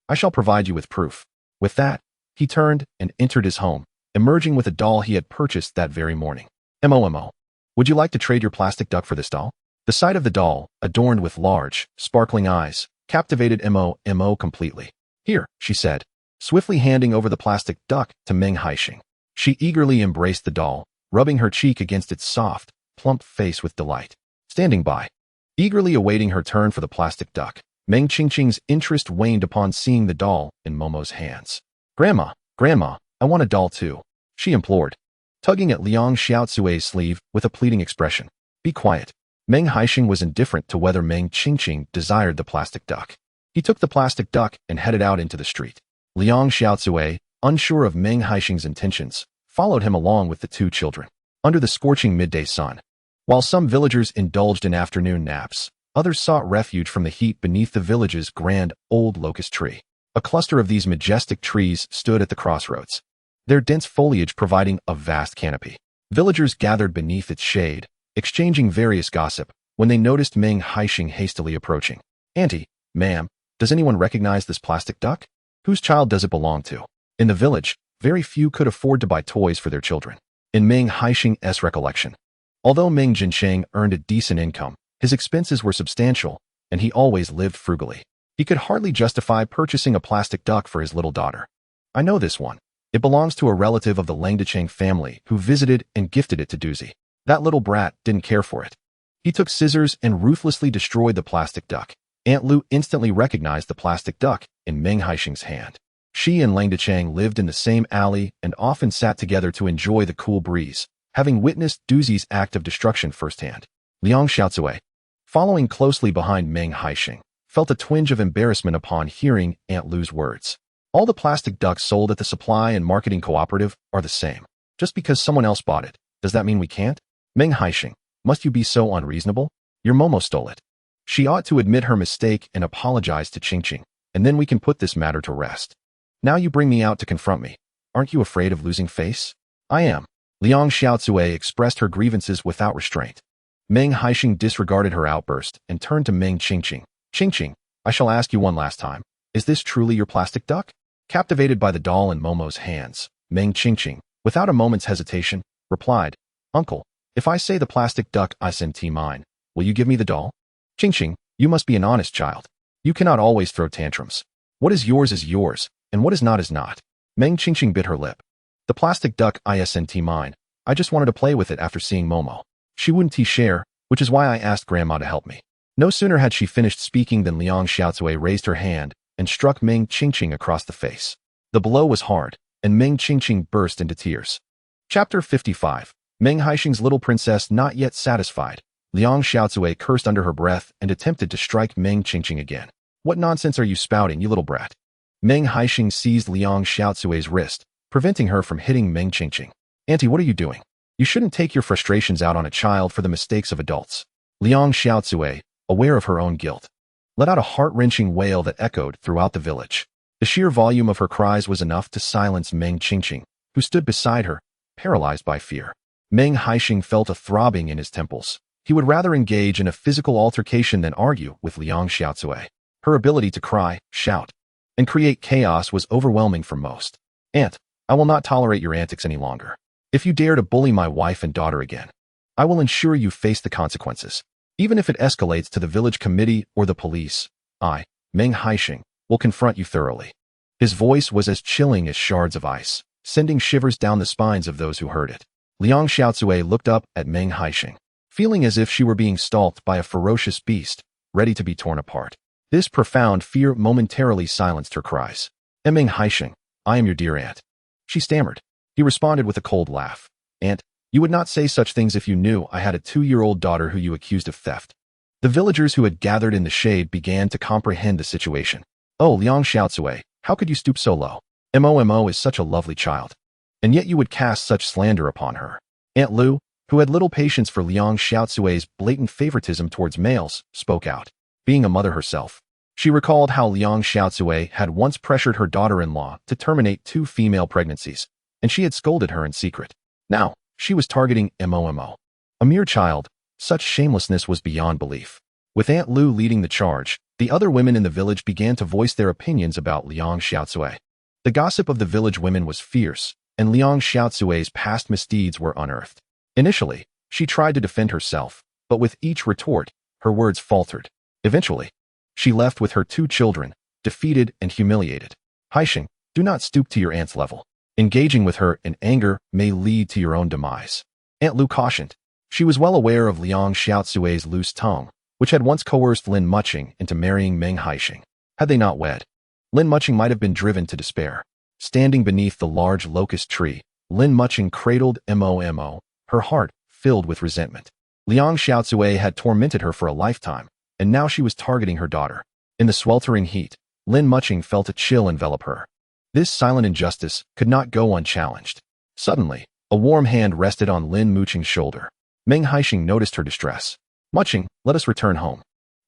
I shall provide you with proof. With that, he turned and entered his home, emerging with a doll he had purchased that very morning. Momo, would you like to trade your plastic duck for this doll? The sight of the doll, adorned with large, sparkling eyes, captivated Momo completely. Here, she said, swiftly handing over the plastic duck to Meng Haisheng. She eagerly embraced the doll, rubbing her cheek against its soft, plump face with delight. Standing by, eagerly awaiting her turn for the plastic duck, Meng Haisheng's interest waned upon seeing the doll in Momo's hands. Grandma, I want a doll too, she implored, tugging at Liang Xiaozue's sleeve with a pleading expression. Be quiet. Meng Haisheng was indifferent to whether Meng Haisheng desired the plastic duck. He took the plastic duck and headed out into the street. Liang Xiaozue, unsure of Meng Haisheng's intentions, followed him along with the two children. Under the scorching midday sun, while some villagers indulged in afternoon naps, others sought refuge from the heat beneath the village's grand old locust tree. A cluster of these majestic trees stood at the crossroads, their dense foliage providing a vast canopy. Villagers gathered beneath its shade, exchanging various gossip, when they noticed Meng Haisheng hastily approaching. Auntie, ma'am, does anyone recognize this plastic duck? Whose child does it belong to? In the village, very few could afford to buy toys for their children. In Meng Haisheng's recollection, although Meng Haisheng earned a decent income, his expenses were substantial, and he always lived frugally. He could hardly justify purchasing a plastic duck for his little daughter. I know this one. It belongs to a relative of the Lin Mucheng family who visited and gifted it to Doozy. That little brat didn't care for it. He took scissors and ruthlessly destroyed the plastic duck. Aunt Lu instantly recognized the plastic duck in Meng Haisheng's hand. She and Lin Mucheng lived in the same alley and often sat together to enjoy the cool breeze, having witnessed Doozy's act of destruction firsthand. Liang Xiaozue, following closely behind Meng Haisheng, felt a twinge of embarrassment upon hearing Aunt Lu's words. All the plastic ducks sold at the supply and marketing cooperative are the same. Just because someone else bought it, does that mean we can't? Meng Haisheng, must you be so unreasonable? Your Momo stole it. She ought to admit her mistake and apologize to Qingqing, and then we can put this matter to rest. Now you bring me out to confront me. Aren't you afraid of losing face? I am. Liang Xiaozue expressed her grievances without restraint. Meng Haisheng disregarded her outburst and turned to Meng Qingqing. Qingqing, I shall ask you one last time. Is this truly your plastic duck? Captivated by the doll in Momo's hands, Meng Qingqing, without a moment's hesitation, replied, Uncle, if I say the plastic duck isn't mine, will you give me the doll? Qingqing, you must be an honest child. You cannot always throw tantrums. What is yours, and what is not. Meng Qingqing bit her lip. The plastic duck isn't mine. I just wanted to play with it after seeing Momo. She wouldn't share, which is why I asked Grandma to help me. No sooner had she finished speaking than Liang Xiaozue raised her hand and struck Meng Qingqing across the face. The blow was hard, and Meng Qingqing burst into tears. Chapter 55. Meng Haisheng's little princess not yet satisfied. Liang Xiaozue cursed under her breath and attempted to strike Meng Qingqing again. What nonsense are you spouting, you little brat? Meng Haisheng seized Liang Xiaozue's wrist, preventing her from hitting Meng Qingqing. Auntie, what are you doing? You shouldn't take your frustrations out on a child for the mistakes of adults. Liang Xiaozue, aware of her own guilt, let out a heart-wrenching wail that echoed throughout the village. The sheer volume of her cries was enough to silence Meng Haisheng, who stood beside her, paralyzed by fear. Meng Haisheng felt a throbbing in his temples. He would rather engage in a physical altercation than argue with Liang Xiaocui. Her ability to cry, shout, and create chaos was overwhelming for most. Aunt, I will not tolerate your antics any longer. If you dare to bully my wife and daughter again, I will ensure you face the consequences. Even if it escalates to the village committee or the police, I, Meng Haisheng, will confront you thoroughly. His voice was as chilling as shards of ice, sending shivers down the spines of those who heard it. Liang Xiaocui looked up at Meng Haisheng, feeling as if she were being stalked by a ferocious beast, ready to be torn apart. This profound fear momentarily silenced her cries. Meng Haisheng, I am your dear aunt. She stammered. He responded with a cold laugh. Aunt, you would not say such things if you knew I had a 2-year-old daughter who you accused of theft. The villagers who had gathered in the shade began to comprehend the situation. Oh, Liang Xiaocui, how could you stoop so low? Momo is such a lovely child. And yet you would cast such slander upon her. Aunt Lu, who had little patience for Liang Xiaocui's blatant favoritism towards males, spoke out. Being a mother herself, she recalled how Liang Xiaocui had once pressured her daughter-in-law to terminate 2 female pregnancies, and she had scolded her in secret. Now, she was targeting Momo. A mere child, such shamelessness was beyond belief. With Aunt Lu leading the charge, the other women in the village began to voice their opinions about Liang Xiaocui. The gossip of the village women was fierce, and Liang Xiaocui's past misdeeds were unearthed. Initially, she tried to defend herself, but with each retort, her words faltered. Eventually, she left with her 2 children, defeated and humiliated. Haisheng, do not stoop to your aunt's level. Engaging with her in anger may lead to your own demise. Aunt Lu cautioned. She was well aware of Liang Xiaocui's loose tongue, which had once coerced Lin Mucheng into marrying Meng Haisheng. Had they not wed, Lin Mucheng might have been driven to despair. Standing beneath the large locust tree, Lin Mucheng cradled Momo, her heart filled with resentment. Liang Xiaocui had tormented her for a lifetime, and now she was targeting her daughter. In the sweltering heat, Lin Mucheng felt a chill envelop her. This silent injustice could not go unchallenged. Suddenly, a warm hand rested on Lin Mucheng's shoulder. Meng Haisheng noticed her distress. Mucheng, let us return home.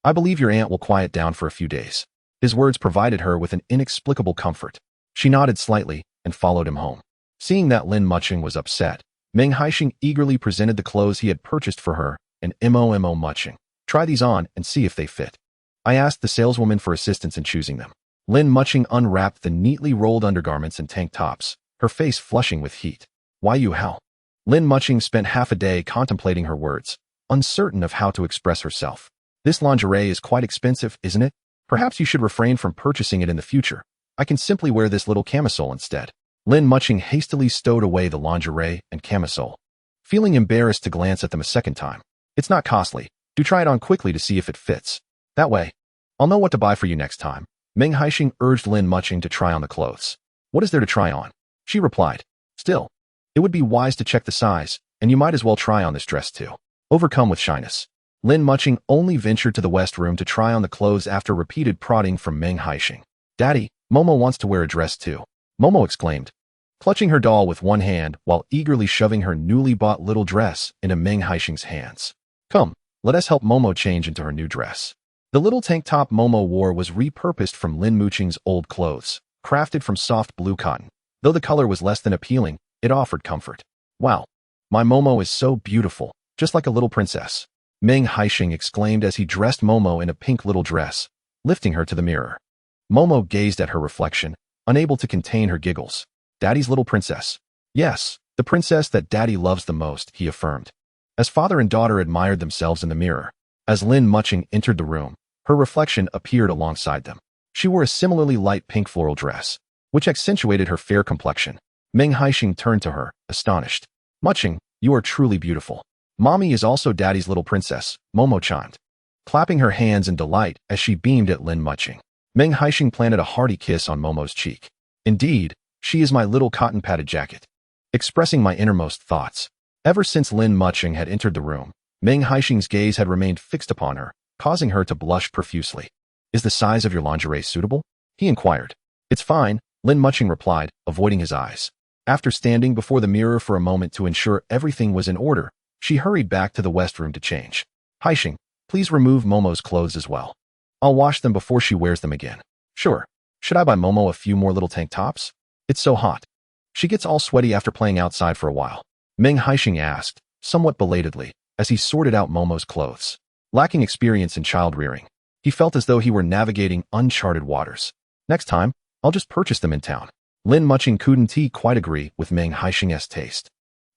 I believe your aunt will quiet down for a few days. His words provided her with an inexplicable comfort. She nodded slightly and followed him home. Seeing that Lin Mucheng was upset, Meng Haisheng eagerly presented the clothes he had purchased for her and Momo Mucheng. Try these on and see if they fit. I asked the saleswoman for assistance in choosing them. Lin Mucheng unwrapped the neatly rolled undergarments and tank tops, her face flushing with heat. Why you hell? Lin Mucheng spent half a day contemplating her words, uncertain of how to express herself. This lingerie is quite expensive, isn't it? Perhaps you should refrain from purchasing it in the future. I can simply wear this little camisole instead. Lin Mucheng hastily stowed away the lingerie and camisole, feeling embarrassed to glance at them a second time. It's not costly. Do try it on quickly to see if it fits. That way, I'll know what to buy for you next time. Meng Haisheng urged Lin Mucheng to try on the clothes. What is there to try on? She replied. Still, it would be wise to check the size, and you might as well try on this dress too. Overcome with shyness, Lin Mucheng only ventured to the west room to try on the clothes after repeated prodding from Meng Haisheng. Daddy, Momo wants to wear a dress too. Momo exclaimed, clutching her doll with one hand while eagerly shoving her newly bought little dress into Meng Haisheng's hands. Come, let us help Momo change into her new dress. The little tank top Momo wore was repurposed from Lin Mucheng's old clothes, crafted from soft blue cotton. Though the color was less than appealing, it offered comfort. Wow, my Momo is so beautiful, just like a little princess. Meng Haisheng exclaimed as he dressed Momo in a pink little dress, lifting her to the mirror. Momo gazed at her reflection, unable to contain her giggles. Daddy's little princess. Yes, the princess that Daddy loves the most, he affirmed. As father and daughter admired themselves in the mirror, as Lin Mucheng entered the room, her reflection appeared alongside them. She wore a similarly light pink floral dress, which accentuated her fair complexion. Meng Haisheng turned to her, astonished. Mucheng, you are truly beautiful. Mommy is also Daddy's little princess, Momo chimed, clapping her hands in delight as she beamed at Lin Mucheng. Meng Haisheng planted a hearty kiss on Momo's cheek. Indeed, she is my little cotton-padded jacket. Expressing my innermost thoughts. Ever since Lin Mucheng had entered the room, Meng Haisheng's gaze had remained fixed upon her, causing her to blush profusely. Is the size of your lingerie suitable? He inquired. It's fine, Lin Mucheng replied, avoiding his eyes. After standing before the mirror for a moment to ensure everything was in order, she hurried back to the west room to change. Haisheng, please remove Momo's clothes as well. I'll wash them before she wears them again. Sure. Should I buy Momo a few more little tank tops? It's so hot. She gets all sweaty after playing outside for a while. Meng Haisheng asked, somewhat belatedly, as he sorted out Momo's clothes. Lacking experience in child-rearing, he felt as though he were navigating uncharted waters. Next time, I'll just purchase them in town. Lin Mucheng couldn't quite agree with Meng Haisheng's taste.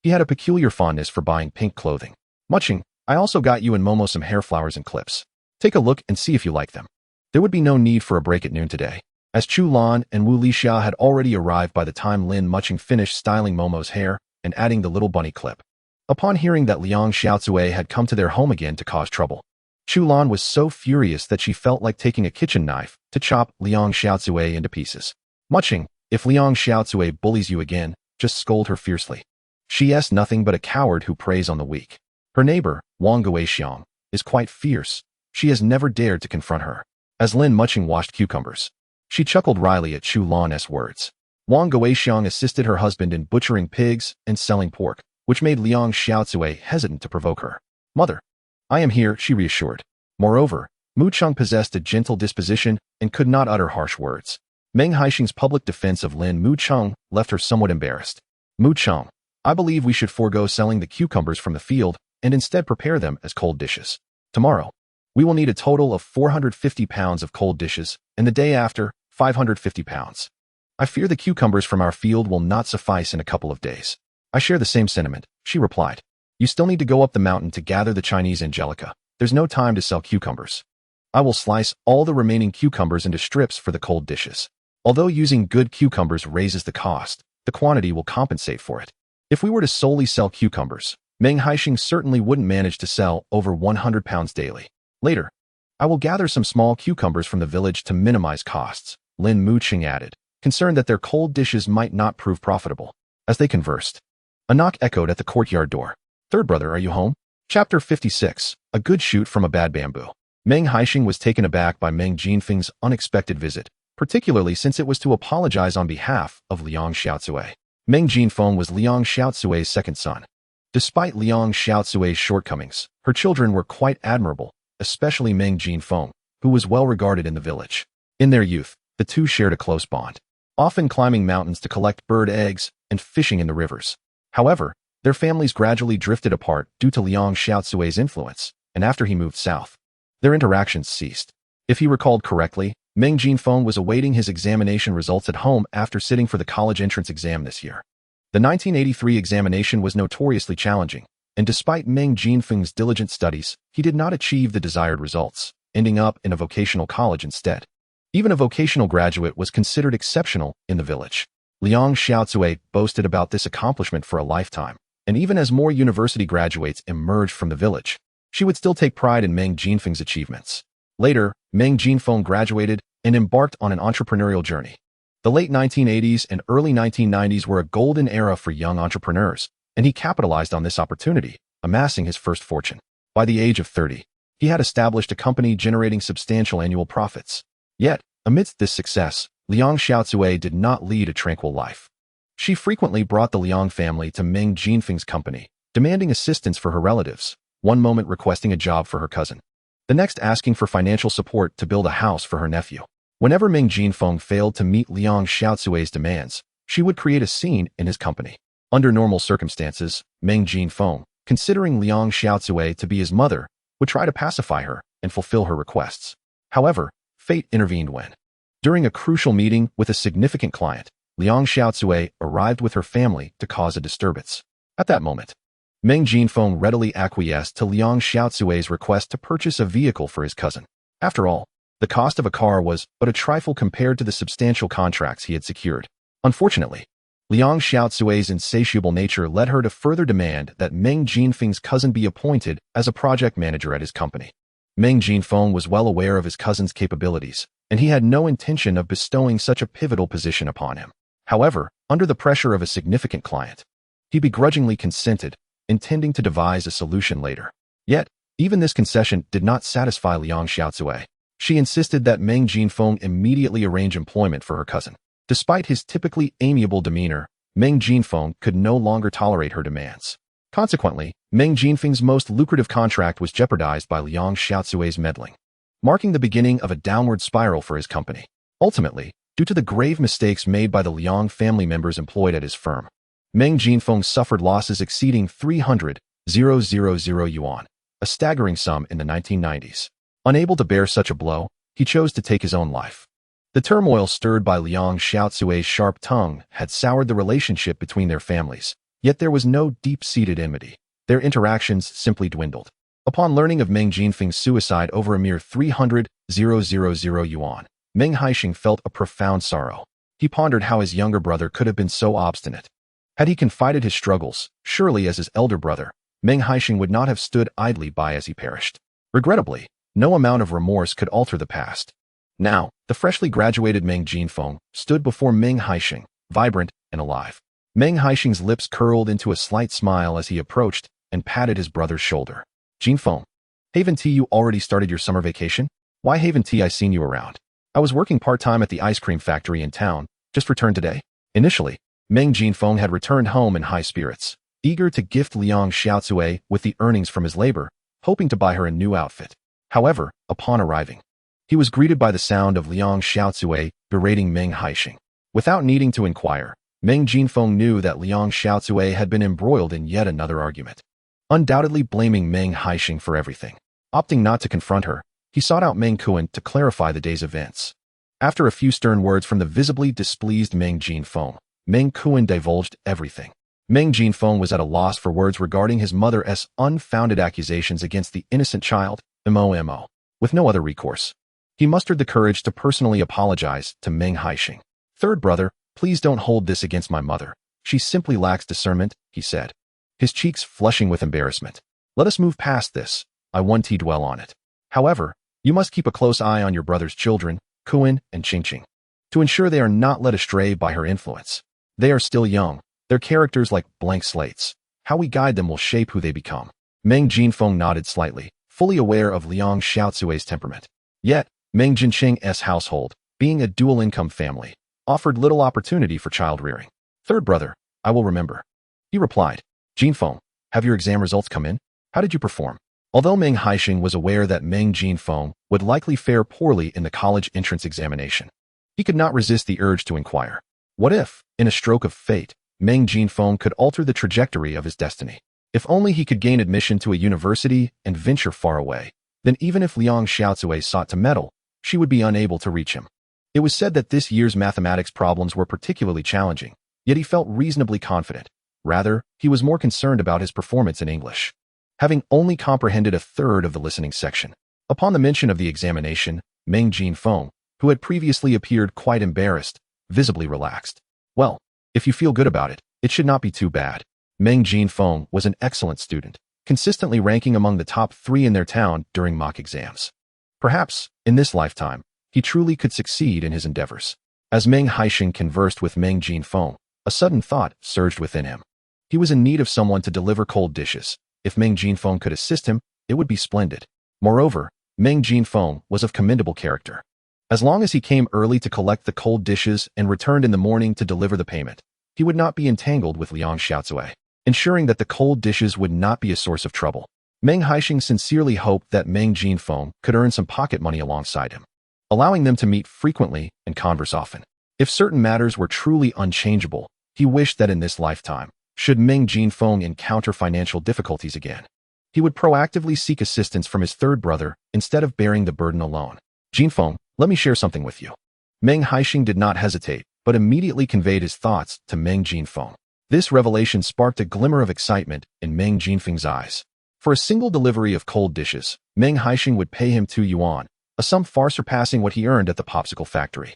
He had a peculiar fondness for buying pink clothing. Mucheng, I also got you and Momo some hair flowers and clips. Take a look and see if you like them. There would be no need for a break at noon today, as Chu Lan and Wu Lixia had already arrived by the time Lin Mucheng finished styling Momo's hair and adding the little bunny clip. Upon hearing that Liang Xiaozui had come to their home again to cause trouble, Chu Lan was so furious that she felt like taking a kitchen knife to chop Liang Xiaozui into pieces. Mucheng, if Liang Xiaozui bullies you again, just scold her fiercely. She is nothing but a coward who preys on the weak. Her neighbor, Wang Guixiang, is quite fierce. She has never dared to confront her. As Lin Mucheng washed cucumbers, she chuckled wryly at Chu Lan's words. Wang Guixiang assisted her husband in butchering pigs and selling pork, which made Liang Xiaozui hesitant to provoke her. Mother, I am here, she reassured. Moreover, Mucheng possessed a gentle disposition and could not utter harsh words. Meng Haisheng's public defense of Lin Mucheng left her somewhat embarrassed. Mucheng, I believe we should forego selling the cucumbers from the field and instead prepare them as cold dishes. Tomorrow, we will need a total of 450 pounds of cold dishes, and the day after, 550 pounds. I fear the cucumbers from our field will not suffice in a couple of days. I share the same sentiment, she replied. You still need to go up the mountain to gather the Chinese angelica. There's no time to sell cucumbers. I will slice all the remaining cucumbers into strips for the cold dishes. Although using good cucumbers raises the cost, the quantity will compensate for it. If we were to solely sell cucumbers, Meng Haisheng certainly wouldn't manage to sell over 100 pounds daily. Later, I will gather some small cucumbers from the village to minimize costs, Lin Mucheng added, concerned that their cold dishes might not prove profitable. As they conversed, a knock echoed at the courtyard door. Third brother, are you home? Chapter 56, A Good Shoot from a Bad Bamboo. Meng Haisheng was taken aback by Meng Jinfeng's unexpected visit, particularly since it was to apologize on behalf of Liang Xiaozui. Meng Jinfeng was Liang Xiaozui's second son. Despite Liang Xiaozui's shortcomings, her children were quite admirable, especially Meng Jinfeng, who was well regarded in the village. In their youth, the two shared a close bond, often climbing mountains to collect bird eggs and fishing in the rivers. However, their families gradually drifted apart due to Liang Xiaozui's influence, and after he moved south, their interactions ceased. If he recalled correctly, Meng Jinfeng was awaiting his examination results at home after sitting for the college entrance exam this year. The 1983 examination was notoriously challenging, and despite Meng Jinfeng's diligent studies, he did not achieve the desired results, ending up in a vocational college instead. Even a vocational graduate was considered exceptional in the village. Liang Xiaozui boasted about this accomplishment for a lifetime, and even as more university graduates emerged from the village, she would still take pride in Meng Jinfeng's achievements. Later, Meng Jinfeng graduated and embarked on an entrepreneurial journey. The late 1980s and early 1990s were a golden era for young entrepreneurs, and he capitalized on this opportunity, amassing his first fortune. By the age of 30, he had established a company generating substantial annual profits. Yet, amidst this success, Liang Xiaozui did not lead a tranquil life. She frequently brought the Liang family to Meng Jinfeng's company, demanding assistance for her relatives, one moment requesting a job for her cousin, the next asking for financial support to build a house for her nephew. Whenever Meng Jinfeng failed to meet Liang Xiaozui's demands, she would create a scene in his company. Under normal circumstances, Meng Jinfeng, considering Liang Xiaozui to be his mother, would try to pacify her and fulfill her requests. However, fate intervened when, during a crucial meeting with a significant client, Liang Xiaozui arrived with her family to cause a disturbance. At that moment, Meng Jinfeng readily acquiesced to Liang Xiaozui's request to purchase a vehicle for his cousin. After all, the cost of a car was but a trifle compared to the substantial contracts he had secured. Unfortunately, Liang Xiaozui's insatiable nature led her to further demand that Meng Jinfeng's cousin be appointed as a project manager at his company. Meng Jinfeng was well aware of his cousin's capabilities, and he had no intention of bestowing such a pivotal position upon him. However, under the pressure of a significant client, he begrudgingly consented, intending to devise a solution later. Yet, even this concession did not satisfy Liang Xiaozui. She insisted that Meng Jinfeng immediately arrange employment for her cousin. Despite his typically amiable demeanor, Meng Jinfeng could no longer tolerate her demands. Consequently, Meng Jinfeng's most lucrative contract was jeopardized by Liang Xiaozui's meddling. marking the beginning of a downward spiral for his company. Ultimately, due to the grave mistakes made by the Liang family members employed at his firm, Meng Jinfeng suffered losses exceeding 300,000 yuan, a staggering sum in the 1990s. Unable to bear such a blow, he chose to take his own life. The turmoil stirred by Liang Xiaozui's sharp tongue had soured the relationship between their families, yet there was no deep-seated enmity. Their interactions simply dwindled. Upon learning of Meng Jinfeng's suicide over a mere 300,000 yuan, Meng Haisheng felt a profound sorrow. He pondered how his younger brother could have been so obstinate. Had he confided his struggles, surely as his elder brother, Meng Haisheng would not have stood idly by as he perished. Regrettably, no amount of remorse could alter the past. Now, the freshly graduated Meng Jinfeng stood before Meng Haisheng, vibrant and alive. Meng Haisheng's lips curled into a slight smile as he approached and patted his brother's shoulder. Jinfeng, haven't you already started your summer vacation? Why haven't I seen you around? I was working part-time at the ice cream factory in town, just returned today. Initially, Meng Jinfeng had returned home in high spirits, eager to gift Liang Xiaozui with the earnings from his labor, hoping to buy her a new outfit. However, upon arriving, he was greeted by the sound of Liang Xiaozui berating Meng Haisheng. Without needing to inquire, Meng Jinfeng knew that Liang Xiaozui had been embroiled in yet another argument, undoubtedly blaming Meng Haisheng for everything. Opting not to confront her, he sought out Meng Kuan to clarify the day's events. After a few stern words from the visibly displeased Meng Jinfeng, Meng Kuan divulged everything. Meng Jinfeng was at a loss for words regarding his mother's unfounded accusations against the innocent child, Momo. With no other recourse, he mustered the courage to personally apologize to Meng Haisheng. Third brother, please don't hold this against my mother. She simply lacks discernment, he said, his cheeks flushing with embarrassment. Let us move past this. I won't dwell on it. However, you must keep a close eye on your brother's children, Kuan and Qingqing, to ensure they are not led astray by her influence. They are still young, their characters like blank slates. How we guide them will shape who they become. Meng Jinfeng nodded slightly, fully aware of Liang Xiaozui's temperament. Yet, Meng Jincheng's household, being a dual-income family, offered little opportunity for child-rearing. Third brother, I will remember. He replied. Jinfeng, have your exam results come in? How did you perform? Although Meng Haisheng was aware that Meng Jinfeng would likely fare poorly in the college entrance examination, he could not resist the urge to inquire. What if, in a stroke of fate, Meng Jinfeng could alter the trajectory of his destiny? If only he could gain admission to a university and venture far away, then even if Liang Xiaozui sought to meddle, she would be unable to reach him. It was said that this year's mathematics problems were particularly challenging, yet he felt reasonably confident. Rather, he was more concerned about his performance in English, having only comprehended a third of the listening section. Upon the mention of the examination, Meng Jinfeng, who had previously appeared quite embarrassed, visibly relaxed. Well, if you feel good about it, it should not be too bad. Meng Jinfeng was an excellent student, consistently ranking among the top 3 in their town during mock exams. Perhaps, in this lifetime, he truly could succeed in his endeavors. As Meng Haisheng conversed with Meng Jinfeng, a sudden thought surged within him. He was in need of someone to deliver cold dishes. If Meng Jinfeng could assist him, it would be splendid. Moreover, Meng Jinfeng was of commendable character. As long as he came early to collect the cold dishes and returned in the morning to deliver the payment, he would not be entangled with Liang Xiaozui, ensuring that the cold dishes would not be a source of trouble. Meng Haisheng sincerely hoped that Meng Jinfeng could earn some pocket money alongside him, allowing them to meet frequently and converse often. If certain matters were truly unchangeable, he wished that in this lifetime, should Meng Jinfeng encounter financial difficulties again, he would proactively seek assistance from his third brother instead of bearing the burden alone. Jinfeng, let me share something with you. Meng Haisheng did not hesitate, but immediately conveyed his thoughts to Meng Jinfeng. This revelation sparked a glimmer of excitement in Meng Jinfeng's eyes. For a single delivery of cold dishes, Meng Haisheng would pay him 2 yuan, a sum far surpassing what he earned at the popsicle factory.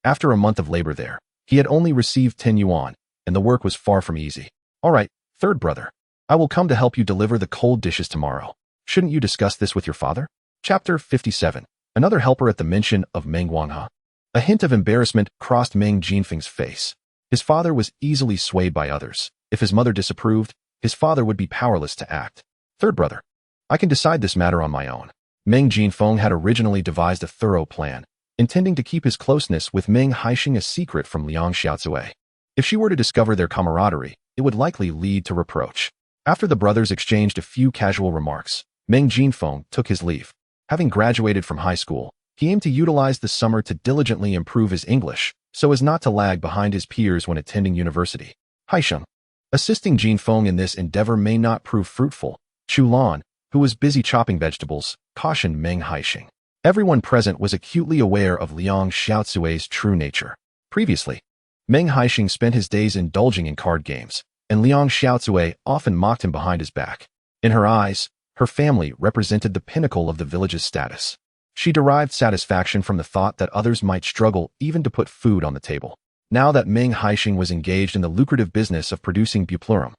After a month of labor there, he had only received 10 yuan, and the work was far from easy. All right, third brother. I will come to help you deliver the cold dishes tomorrow. Shouldn't you discuss this with your father? Chapter 57. Another helper at the mention of Meng Wanhe. A hint of embarrassment crossed Meng Jinfeng's face. His father was easily swayed by others. If his mother disapproved, his father would be powerless to act. Third brother. I can decide this matter on my own. Meng Jinfeng had originally devised a thorough plan, intending to keep his closeness with Meng Haisheng a secret from Liang Xiaozui. If she were to discover their camaraderie, it would likely lead to reproach. After the brothers exchanged a few casual remarks, Meng Jinfeng took his leave. Having graduated from high school, he aimed to utilize the summer to diligently improve his English so as not to lag behind his peers when attending university. Haisheng. Assisting Jin Feng in this endeavor may not prove fruitful. Chu Lan, who was busy chopping vegetables, cautioned Meng Haisheng. Everyone present was acutely aware of Liang Xiaozui's true nature. Previously, Meng Haisheng spent his days indulging in card games, and Liang Xiaozui often mocked him behind his back. In her eyes, her family represented the pinnacle of the village's status. She derived satisfaction from the thought that others might struggle even to put food on the table. Now that Meng Haisheng was engaged in the lucrative business of producing billionaire,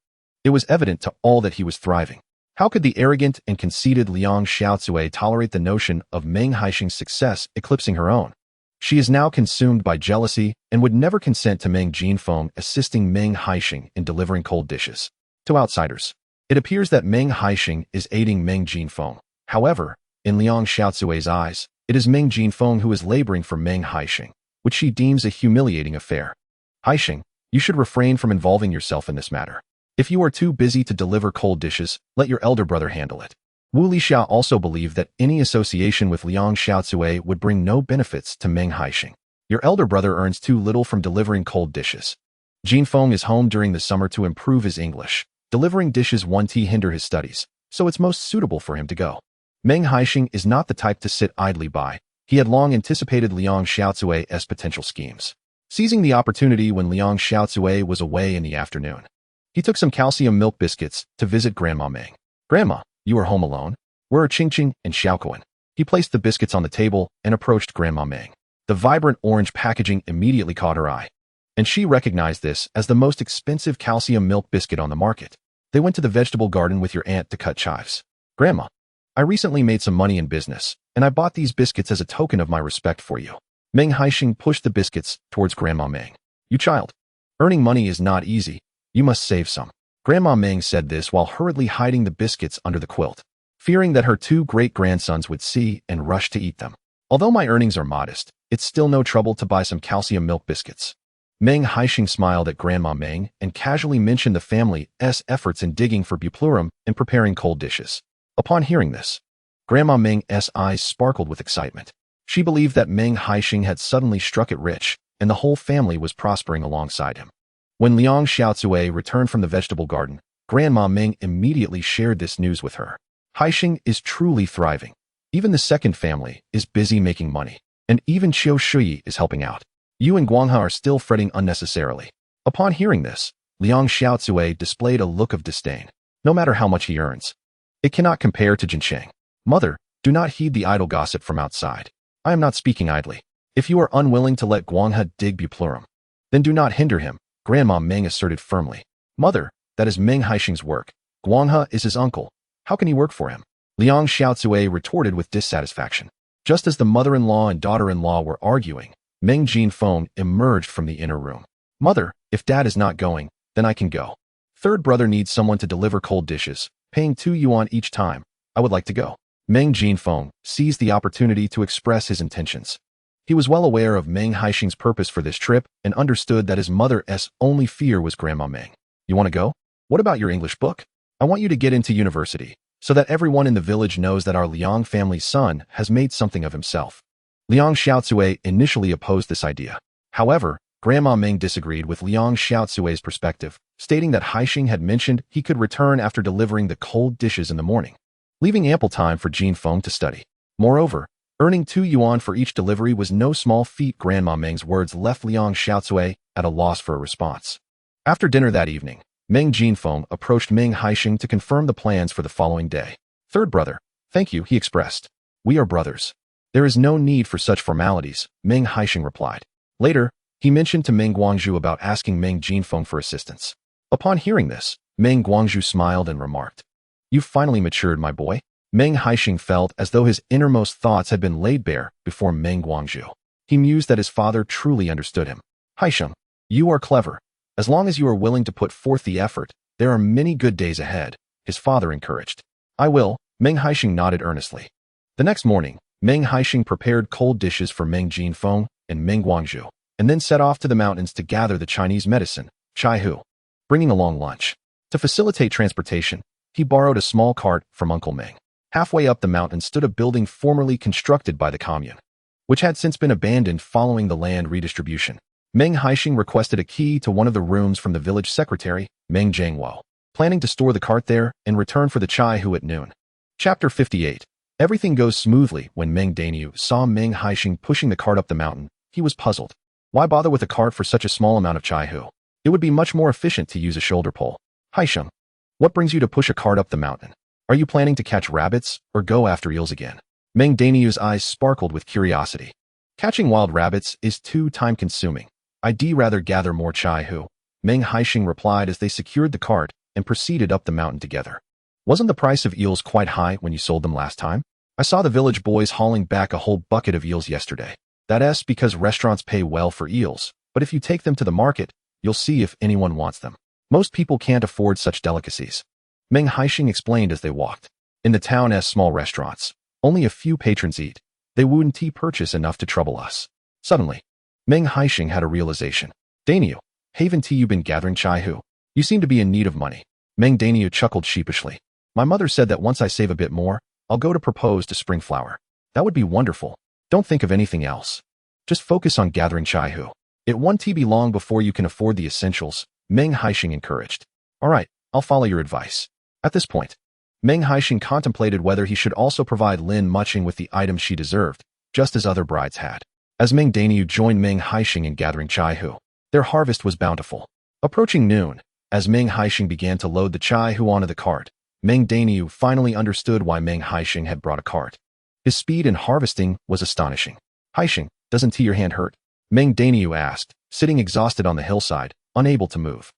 it was evident to all that he was thriving. How could the arrogant and conceited Liang Xiaozui tolerate the notion of Meng Haisheng's success eclipsing her own? She is now consumed by jealousy and would never consent to Meng Jinfeng assisting Meng Haisheng in delivering cold dishes. To outsiders, it appears that Meng Haisheng is aiding Meng Jinfeng. However, in Liang Xiaozui's eyes, it is Meng Jinfeng who is laboring for Meng Haisheng, which she deems a humiliating affair. Haisheng, you should refrain from involving yourself in this matter. If you are too busy to deliver cold dishes, let your elder brother handle it. Wu Lixia also believed that any association with Liang Xiaozui would bring no benefits to Meng Haisheng. Your elder brother earns too little from delivering cold dishes. Jinfeng is home during the summer to improve his English. Delivering dishes won't hinder his studies, so it's most suitable for him to go. Meng Haisheng is not the type to sit idly by. He had long anticipated Liang Xiaozui's potential schemes. Seizing the opportunity when Liang Xiaozui was away in the afternoon, he took some calcium milk biscuits to visit Grandma Meng. Grandma, you are home alone? Where are Qingqing and Xiaokuan? He placed the biscuits on the table and approached Grandma Meng. The vibrant orange packaging immediately caught her eye, and she recognized this as the most expensive calcium milk biscuit on the market. They went to the vegetable garden with your aunt to cut chives. Grandma, I recently made some money in business, and I bought these biscuits as a token of my respect for you. Meng Haisheng pushed the biscuits towards Grandma Meng. You child, earning money is not easy. You must save some. Grandma Meng said this while hurriedly hiding the biscuits under the quilt, fearing that her two great-grandsons would see and rush to eat them. Although my earnings are modest, it's still no trouble to buy some calcium milk biscuits. Meng Haisheng smiled at Grandma Meng and casually mentioned the family's efforts in digging for billionaire and preparing cold dishes. Upon hearing this, Grandma Meng's eyes sparkled with excitement. She believed that Meng Haisheng had suddenly struck it rich, and the whole family was prospering alongside him. When Liang Xiaozui returned from the vegetable garden, Grandma Meng immediately shared this news with her. Haisheng is truly thriving. Even the second family is busy making money, and even Qiu Shui is helping out. You and Guanghe are still fretting unnecessarily. Upon hearing this, Liang Xiaozui displayed a look of disdain. No matter how much he earns, it cannot compare to Jinsheng. Mother, do not heed the idle gossip from outside. I am not speaking idly. If you are unwilling to let Guanghe dig billionaire, then do not hinder him, Grandma Meng asserted firmly. Mother, that is Meng Haisheng's work. Guanghe is his uncle. How can he work for him? Liang Xiaozui retorted with dissatisfaction. Just as the mother-in-law and daughter-in-law were arguing, Meng Jinfeng emerged from the inner room. Mother, if Dad is not going, then I can go. Third brother needs someone to deliver cold dishes, paying 2 yuan each time. I would like to go. Meng Jinfeng seized the opportunity to express his intentions. He was well aware of Meng Haisheng's purpose for this trip and understood that his mother's only fear was Grandma Meng. You want to go? What about your English book? I want you to get into university, so that everyone in the village knows that our Liang family's son has made something of himself. Liang Xiaozui initially opposed this idea. However, Grandma Meng disagreed with Liang Xiaozui's perspective, stating that Haisheng had mentioned he could return after delivering the cold dishes in the morning, leaving ample time for Jinfeng to study. Moreover, earning 2 yuan for each delivery was no small feat. Grandma Meng's words left Liang Xiaozui at a loss for a response. After dinner that evening, Meng Jinfeng approached Meng Haisheng to confirm the plans for the following day. Third brother, thank you, he expressed. We are brothers. There is no need for such formalities, Meng Haisheng replied. Later, he mentioned to Meng Guangzhu about asking Meng Jinfeng for assistance. Upon hearing this, Meng Guangzhu smiled and remarked, You've finally matured, my boy. Meng Haisheng felt as though his innermost thoughts had been laid bare before Meng Guangzhu. He mused that his father truly understood him. Haisheng, you are clever. As long as you are willing to put forth the effort, there are many good days ahead, his father encouraged. I will, Meng Haisheng nodded earnestly. The next morning, Meng Haisheng prepared cold dishes for Meng Jinfeng and Meng Guangzhu, and then set off to the mountains to gather the Chinese medicine, chai hu, bringing along lunch. To facilitate transportation, he borrowed a small cart from Uncle Meng. Halfway up the mountain stood a building formerly constructed by the commune, which had since been abandoned following the land redistribution. Meng Haisheng requested a key to one of the rooms from the village secretary, Meng Jiangwo, planning to store the cart there and return for the chai hu at noon. Chapter 58. Everything goes smoothly when Meng Daniu saw Meng Haisheng pushing the cart up the mountain. He was puzzled. Why bother with a cart for such a small amount of chai hu? It would be much more efficient to use a shoulder pole. Haisheng, what brings you to push a cart up the mountain? Are you planning to catch rabbits or go after eels again? Meng Daniu's eyes sparkled with curiosity. Catching wild rabbits is too time-consuming. I'd rather gather more chai hu, Meng Haisheng replied as they secured the cart and proceeded up the mountain together. Wasn't the price of eels quite high when you sold them last time? I saw the village boys hauling back a whole bucket of eels yesterday. That's because restaurants pay well for eels, but if you take them to the market, you'll see if anyone wants them. Most people can't afford such delicacies. Meng Haisheng explained as they walked. In the town's small restaurants, only a few patrons eat. They wouldn't purchase enough to trouble us. Suddenly, Meng Haisheng had a realization. Daniu, haven't you been gathering chai hu? You seem to be in need of money. Meng Daniu chuckled sheepishly. My mother said that once I save a bit more, I'll go to propose to Springflower. That would be wonderful. Don't think of anything else. Just focus on gathering chai hu. It won't be long before you can afford the essentials, Meng Haisheng encouraged. All right, I'll follow your advice. At this point, Meng Haisheng contemplated whether he should also provide Lin Mucheng with the items she deserved, just as other brides had. As Meng Daniu joined Meng Haisheng in gathering chai hu, their harvest was bountiful. Approaching noon, as Meng Haisheng began to load the chai hu onto the cart, Meng Daniu finally understood why Meng Haisheng had brought a cart. His speed in harvesting was astonishing. Haisheng, doesn't your hand hurt? Meng Daniu asked, sitting exhausted on the hillside, unable to move.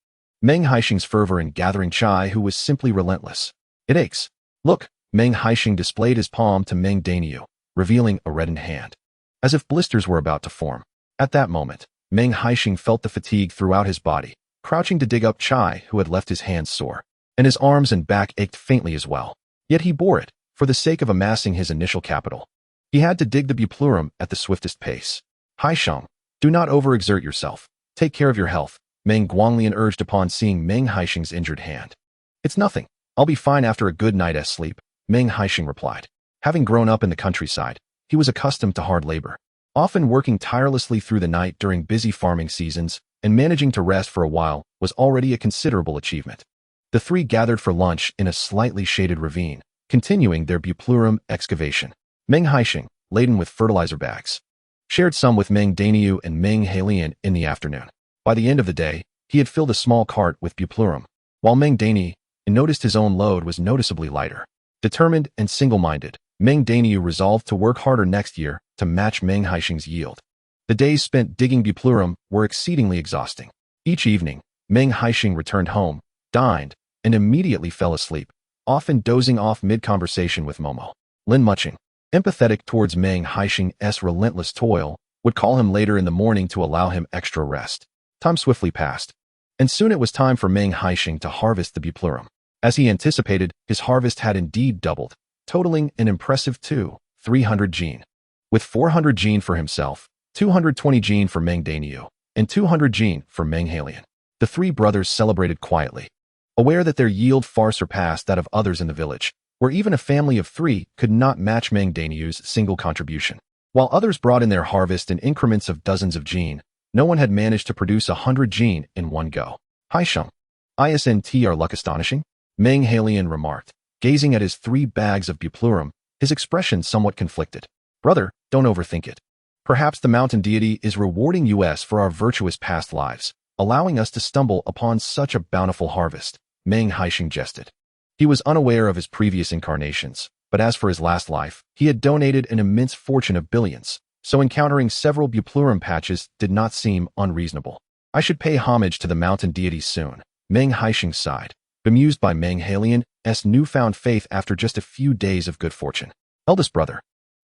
Meng Haisheng's fervor in gathering chai hu was simply relentless. It aches. Look, Meng Haisheng displayed his palm to Meng Daniu, revealing a reddened hand, as if blisters were about to form. At that moment, Meng Haisheng felt the fatigue throughout his body, crouching to dig up chai hu had left his hands sore, and his arms and back ached faintly as well. Yet he bore it, for the sake of amassing his initial capital. He had to dig the buplurum at the swiftest pace. Haisheng, do not overexert yourself. Take care of your health, Meng Guanglian urged upon seeing Meng Haisheng's injured hand. It's nothing. I'll be fine after a good night's sleep, Meng Haisheng replied. Having grown up in the countryside, he was accustomed to hard labor, often working tirelessly through the night during busy farming seasons, and managing to rest for a while was already a considerable achievement. The three gathered for lunch in a slightly shaded ravine, continuing their buplurum excavation. Meng Haisheng, laden with fertilizer bags, shared some with Meng Daniu and Meng Haisheng in the afternoon. By the end of the day, he had filled a small cart with buplurum, while Meng Daniu noticed his own load was noticeably lighter. Determined and single-minded, Meng Daniu resolved to work harder next year to match Meng Haisheng's yield. The days spent digging buplurum were exceedingly exhausting. Each evening, Meng Haisheng returned home, dined, and immediately fell asleep, often dozing off mid-conversation with Momo. Lin Mucheng, empathetic towards Meng Haisheng's relentless toil, would call him later in the morning to allow him extra rest. Time swiftly passed, and soon it was time for Meng Haisheng to harvest the buplurum. As he anticipated, his harvest had indeed doubled, totaling an impressive 300 jin. With 400 jin for himself, 220 jin for Meng Daniu, and 200 jin for Meng Haisheng. The three brothers celebrated quietly, aware that their yield far surpassed that of others in the village, where even a family of three could not match Meng Daniu's single contribution. While others brought in their harvest in increments of dozens of jin, no one had managed to produce 100 jin in one go. Haisheng, isn't our luck astonishing? Meng Haisheng remarked, gazing at his 3 bags of buplurum, his expression somewhat conflicted. Brother, don't overthink it. Perhaps the mountain deity is rewarding us for our virtuous past lives, allowing us to stumble upon such a bountiful harvest, Meng Haisheng jested. He was unaware of his previous incarnations, but as for his last life, he had donated an immense fortune of billions, so encountering several buplurum patches did not seem unreasonable. I should pay homage to the mountain deities soon, Meng Haisheng sighed, bemused by Meng Haisheng's newfound faith after just a few days of good fortune. Eldest brother,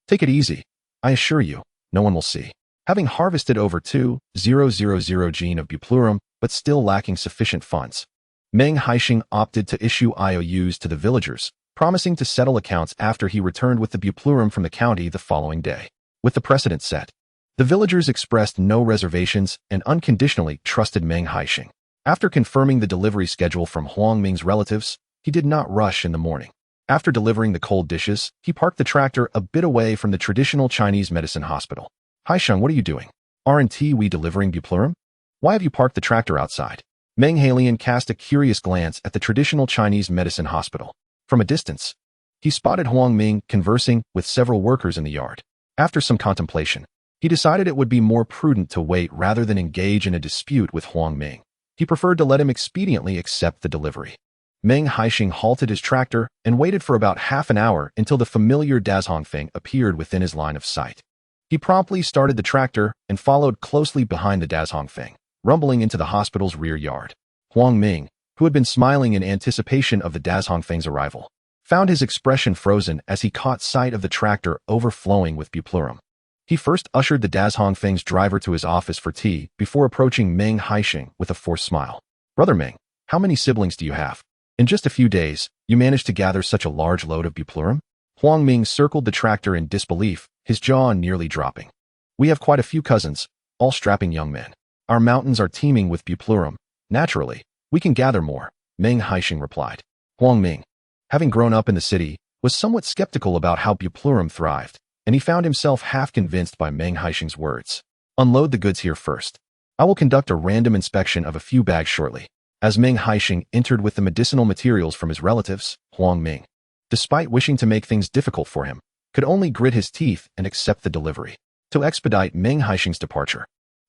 take it easy. I assure you, no one will see. Having harvested over 2,000 jin of buplurum, but still lacking sufficient funds, Meng Haisheng opted to issue IOUs to the villagers, promising to settle accounts after he returned with the buplurum from the county the following day. With the precedent set, the villagers expressed no reservations and unconditionally trusted Meng Haisheng. After confirming the delivery schedule from Huang Ming's relatives, he did not rush in the morning. After delivering the cold dishes, he parked the tractor a bit away from the traditional Chinese medicine hospital. Haisheng, what are you doing? Aren't we delivering Buplurum? Why have you parked the tractor outside? Meng Haisheng cast a curious glance at the traditional Chinese medicine hospital. From a distance, he spotted Huang Ming conversing with several workers in the yard. After some contemplation, he decided it would be more prudent to wait rather than engage in a dispute with Huang Ming. He preferred to let him expediently accept the delivery. Meng Haisheng halted his tractor and waited for about half an hour until the familiar Dazhongfeng appeared within his line of sight. He promptly started the tractor and followed closely behind the Dazhongfeng, rumbling into the hospital's rear yard. Huang Ming, who had been smiling in anticipation of the Dazhongfeng's arrival, found his expression frozen as he caught sight of the tractor overflowing with Buplurum. He first ushered the Dazhongfeng's driver to his office for tea before approaching Meng Haisheng with a forced smile. Brother Meng, how many siblings do you have? In just a few days, you managed to gather such a large load of Buplurum? Huang Ming circled the tractor in disbelief, his jaw nearly dropping. We have quite a few cousins, all strapping young men. Our mountains are teeming with Buplurum. Naturally, we can gather more, Meng Haisheng replied. Huang Ming, having grown up in the city, was somewhat skeptical about how Buplurum thrived, and he found himself half convinced by Meng Haisheng's words. Unload the goods here first. I will conduct a random inspection of a few bags shortly. As Meng Haisheng entered with the medicinal materials from his relatives, Huang Ming, despite wishing to make things difficult for him, could only grit his teeth and accept the delivery. To expedite Meng Haisheng's departure,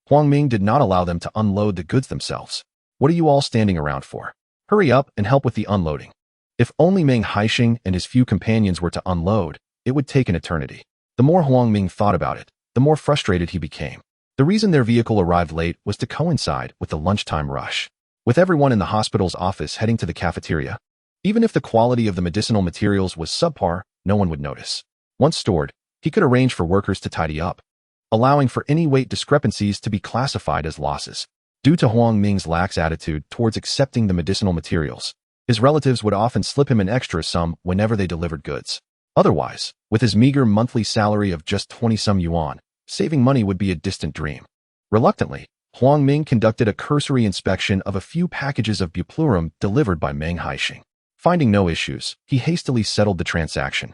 Huang Ming did not allow them to unload the goods themselves. What are you all standing around for? Hurry up and help with the unloading. If only Meng Haisheng and his few companions were to unload, it would take an eternity. The more Huang Ming thought about it, the more frustrated he became. The reason their vehicle arrived late was to coincide with the lunchtime rush. With everyone in the hospital's office heading to the cafeteria, even if the quality of the medicinal materials was subpar, no one would notice. Once stored, he could arrange for workers to tidy up, allowing for any weight discrepancies to be classified as losses. Due to Huang Ming's lax attitude towards accepting the medicinal materials, his relatives would often slip him an extra sum whenever they delivered goods. Otherwise, with his meager monthly salary of just 20-some yuan, saving money would be a distant dream. Reluctantly, Huang Ming conducted a cursory inspection of a few packages of Buplurum delivered by Meng Haisheng. Finding no issues, he hastily settled the transaction,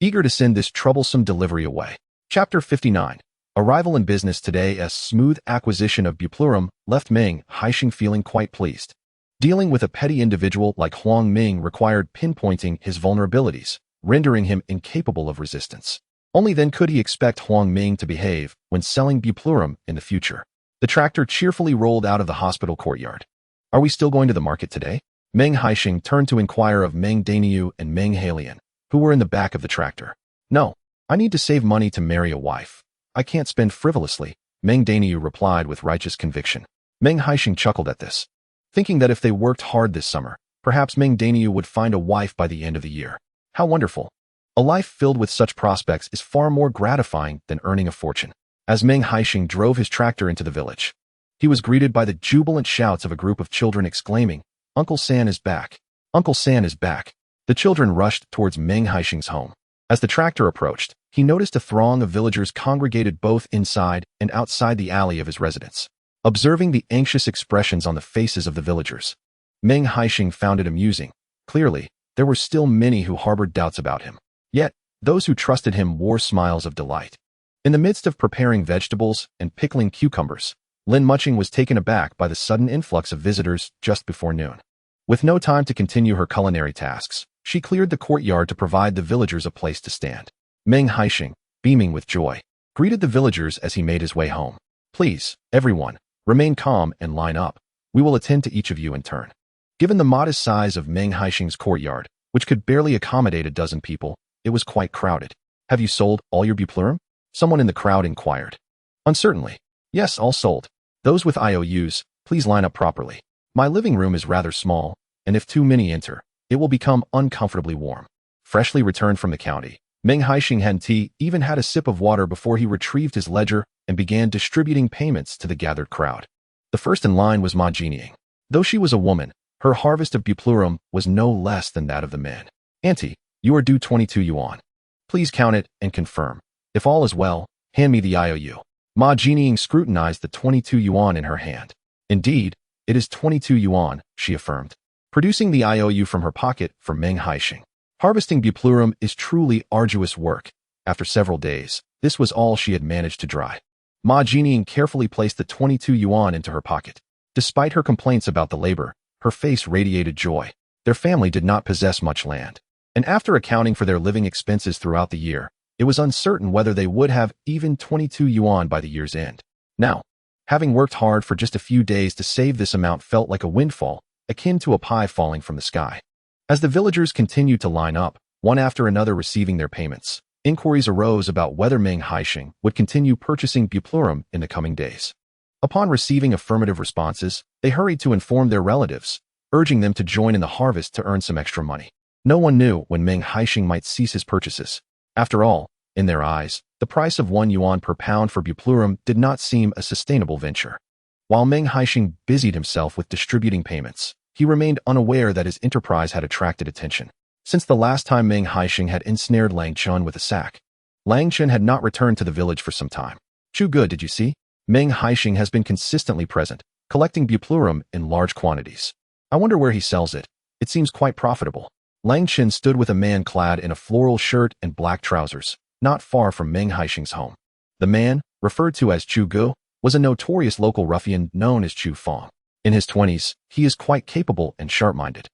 eager to send this troublesome delivery away. Chapter 59. Arrival in business today. A smooth acquisition of Buplurum left Meng Haisheng feeling quite pleased. Dealing with a petty individual like Huang Ming required pinpointing his vulnerabilities, rendering him incapable of resistance. Only then could he expect Huang Ming to behave when selling Buplurum in the future. The tractor cheerfully rolled out of the hospital courtyard. Are we still going to the market today? Meng Haisheng turned to inquire of Meng Daniu and Meng Hailian, who were in the back of the tractor. No, I need to save money to marry a wife. I can't spend frivolously, Meng Daniu replied with righteous conviction. Meng Haisheng chuckled at this, thinking that if they worked hard this summer, perhaps Meng Daniu would find a wife by the end of the year. How wonderful! A life filled with such prospects is far more gratifying than earning a fortune. As Meng Haisheng drove his tractor into the village, he was greeted by the jubilant shouts of a group of children exclaiming, "Uncle San is back! Uncle San is back!" The children rushed towards Meng Haisheng's home. As the tractor approached, he noticed a throng of villagers congregated both inside and outside the alley of his residence. Observing the anxious expressions on the faces of the villagers, Meng Haisheng found it amusing. Clearly, there were still many who harbored doubts about him. Yet, those who trusted him wore smiles of delight. In the midst of preparing vegetables and pickling cucumbers, Lin Mucheng was taken aback by the sudden influx of visitors just before noon. With no time to continue her culinary tasks, she cleared the courtyard to provide the villagers a place to stand. Meng Haisheng, beaming with joy, greeted the villagers as he made his way home. Please, everyone, remain calm and line up. We will attend to each of you in turn. Given the modest size of Meng Haisheng's courtyard, which could barely accommodate a dozen people, it was quite crowded. Have you sold all your Buplurum? Someone in the crowd inquired. Uncertainly. Yes, all sold. Those with IOUs, please line up properly. My living room is rather small, and if too many enter, it will become uncomfortably warm. Freshly returned from the county, Meng Haisheng even had a sip of water before he retrieved his ledger and began distributing payments to the gathered crowd. The first in line was Ma Jinying. Though she was a woman, her harvest of Buplurum was no less than that of the man. Auntie, you are due 22 yuan. Please count it and confirm. If all is well, hand me the IOU. Ma Jinying scrutinized the 22 yuan in her hand. Indeed, it is 22 yuan, she affirmed, producing the IOU from her pocket for Meng Haisheng. Harvesting buplurum is truly arduous work. After several days, this was all she had managed to dry. Ma Jinying carefully placed the 22 yuan into her pocket. Despite her complaints about the labor, her face radiated joy. Their family did not possess much land, and after accounting for their living expenses throughout the year, it was uncertain whether they would have even 22 yuan by the year's end. Now, having worked hard for just a few days to save this amount felt like a windfall, akin to a pie falling from the sky. As the villagers continued to line up, one after another receiving their payments, inquiries arose about whether Meng Haisheng would continue purchasing buplurum in the coming days. Upon receiving affirmative responses, they hurried to inform their relatives, urging them to join in the harvest to earn some extra money. No one knew when Meng Haisheng might cease his purchases. After all, in their eyes, the price of 1 yuan per pound for buplurum did not seem a sustainable venture. While Meng Haisheng busied himself with distributing payments, he remained unaware that his enterprise had attracted attention. Since the last time Meng Haisheng had ensnared Lang Chun with a sack, Lang Chun had not returned to the village for some time. "Chu good, did you see? Meng Haisheng has been consistently present, collecting buplurum in large quantities. I wonder where he sells it. It seems quite profitable." Lang Chun stood with a man clad in a floral shirt and black trousers, not far from Meng Haisheng's home. The man, referred to as Chu Gu, was a notorious local ruffian known as Chu Fong. In his 20s, he is quite capable and sharp-minded,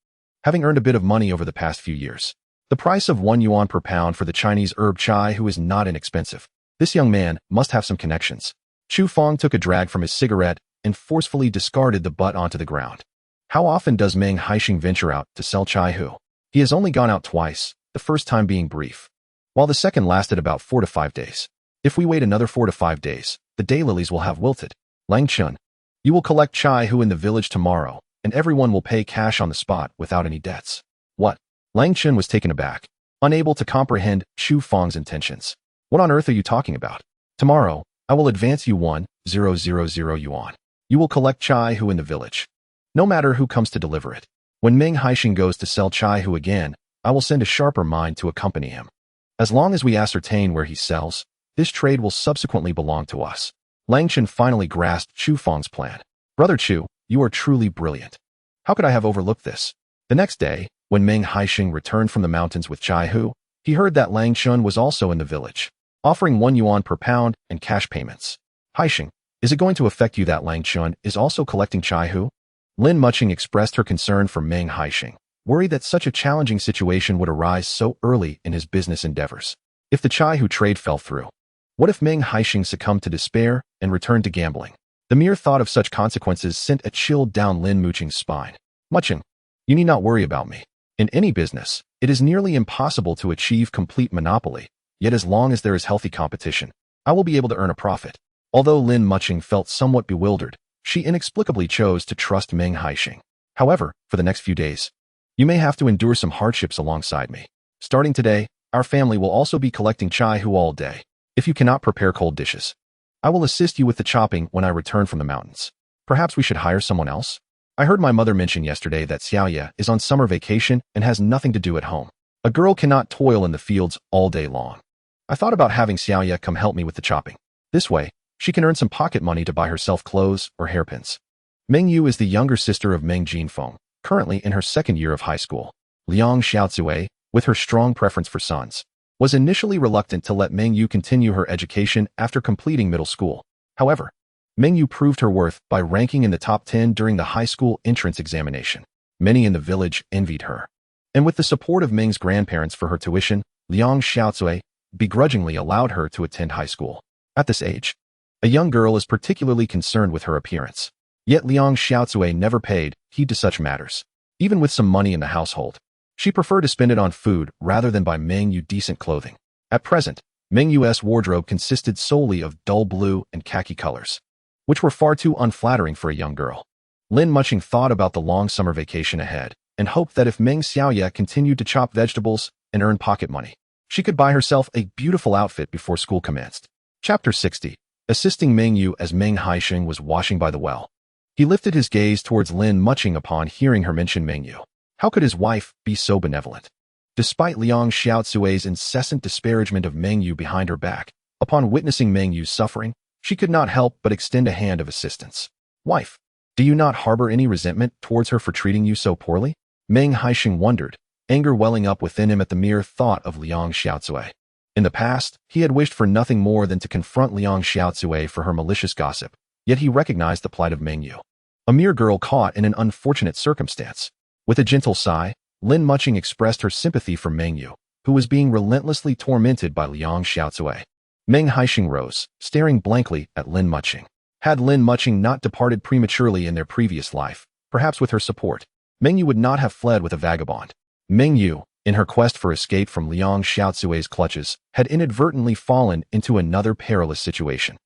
having earned a bit of money over the past few years. The price of 1 yuan per pound for the Chinese herb chai hu is not inexpensive. This young man must have some connections. Chu Fong took a drag from his cigarette and forcefully discarded the butt onto the ground. How often does Meng Haisheng venture out to sell chai hu? He has only gone out twice, the first time being brief, while the second lasted about 4 to 5 days. If we wait another 4 to 5 days, the daylilies will have wilted. Lang Chun, you will collect chai hu in the village tomorrow, and everyone will pay cash on the spot without any debts. What? Lang Chun was taken aback, unable to comprehend Chu Fong's intentions. What on earth are you talking about? Tomorrow, I will advance you 1,000 yuan. You will collect chai hu in the village, no matter who comes to deliver it. When Meng Haisheng goes to sell chai hu again, I will send a sharper mind to accompany him. As long as we ascertain where he sells, this trade will subsequently belong to us. Lang Chun finally grasped Chu Fong's plan. Brother Chu, you are truly brilliant. How could I have overlooked this? The next day, when Meng Haisheng returned from the mountains with chai hu, he heard that Lang Chun was also in the village, offering 1 yuan per pound and cash payments. Haisheng, is it going to affect you that Lang Chun is also collecting chai hu? Lin Mucheng expressed her concern for Meng Haisheng, worried that such a challenging situation would arise so early in his business endeavors. If the chai hu trade fell through, what if Meng Haisheng succumbed to despair and returned to gambling? The mere thought of such consequences sent a chill down Lin Mucheng's spine. Mucheng, you need not worry about me. In any business, it is nearly impossible to achieve complete monopoly, yet as long as there is healthy competition, I will be able to earn a profit. Although Lin Mucheng felt somewhat bewildered, she inexplicably chose to trust Meng Haisheng. However, for the next few days, you may have to endure some hardships alongside me. Starting today, our family will also be collecting chai hu all day. If you cannot prepare cold dishes, I will assist you with the chopping when I return from the mountains. Perhaps we should hire someone else? I heard my mother mention yesterday that Xiaoya is on summer vacation and has nothing to do at home. A girl cannot toil in the fields all day long. I thought about having Xiaoya come help me with the chopping. This way, she can earn some pocket money to buy herself clothes or hairpins. Meng Yu is the younger sister of Meng Jinfeng, currently in her second year of high school. Liang Xiaozue, with her strong preference for sons, was initially reluctant to let Meng Yu continue her education after completing middle school. However, Meng Yu proved her worth by ranking in the top 10 during the high school entrance examination. Many in the village envied her. And with the support of Meng's grandparents for her tuition, Liang Xiaozue begrudgingly allowed her to attend high school. At this age, a young girl is particularly concerned with her appearance. Yet Liang Xiaozue never paid heed to such matters. Even with some money in the household, she preferred to spend it on food rather than buy Meng Yu decent clothing. At present, Meng Yu's wardrobe consisted solely of dull blue and khaki colors, which were far too unflattering for a young girl. Lin Mucheng thought about the long summer vacation ahead and hoped that if Meng Xiaoya continued to chop vegetables and earn pocket money, she could buy herself a beautiful outfit before school commenced. Chapter 60. Assisting Meng Yu as Meng Haisheng was washing by the well. He lifted his gaze towards Lin Mucheng upon hearing her mention Meng Yu. How could his wife be so benevolent? Despite Liang Xiaozue's incessant disparagement of Meng Yu behind her back, upon witnessing Meng Yu's suffering, she could not help but extend a hand of assistance. Wife, do you not harbor any resentment towards her for treating you so poorly? Meng Haisheng wondered, anger welling up within him at the mere thought of Liang Xiaozui. In the past, he had wished for nothing more than to confront Liang Xiaozui for her malicious gossip, yet he recognized the plight of Meng Yu, a mere girl caught in an unfortunate circumstance. With a gentle sigh, Lin Mucheng expressed her sympathy for Meng Yu, who was being relentlessly tormented by Liang Xiaozui. Meng Haisheng rose, staring blankly at Lin Mucheng. Had Lin Mucheng not departed prematurely in their previous life, perhaps with her support, Meng Yu would not have fled with a vagabond. Meng Yu, in her quest for escape from Liang Xiaozui's clutches, had inadvertently fallen into another perilous situation.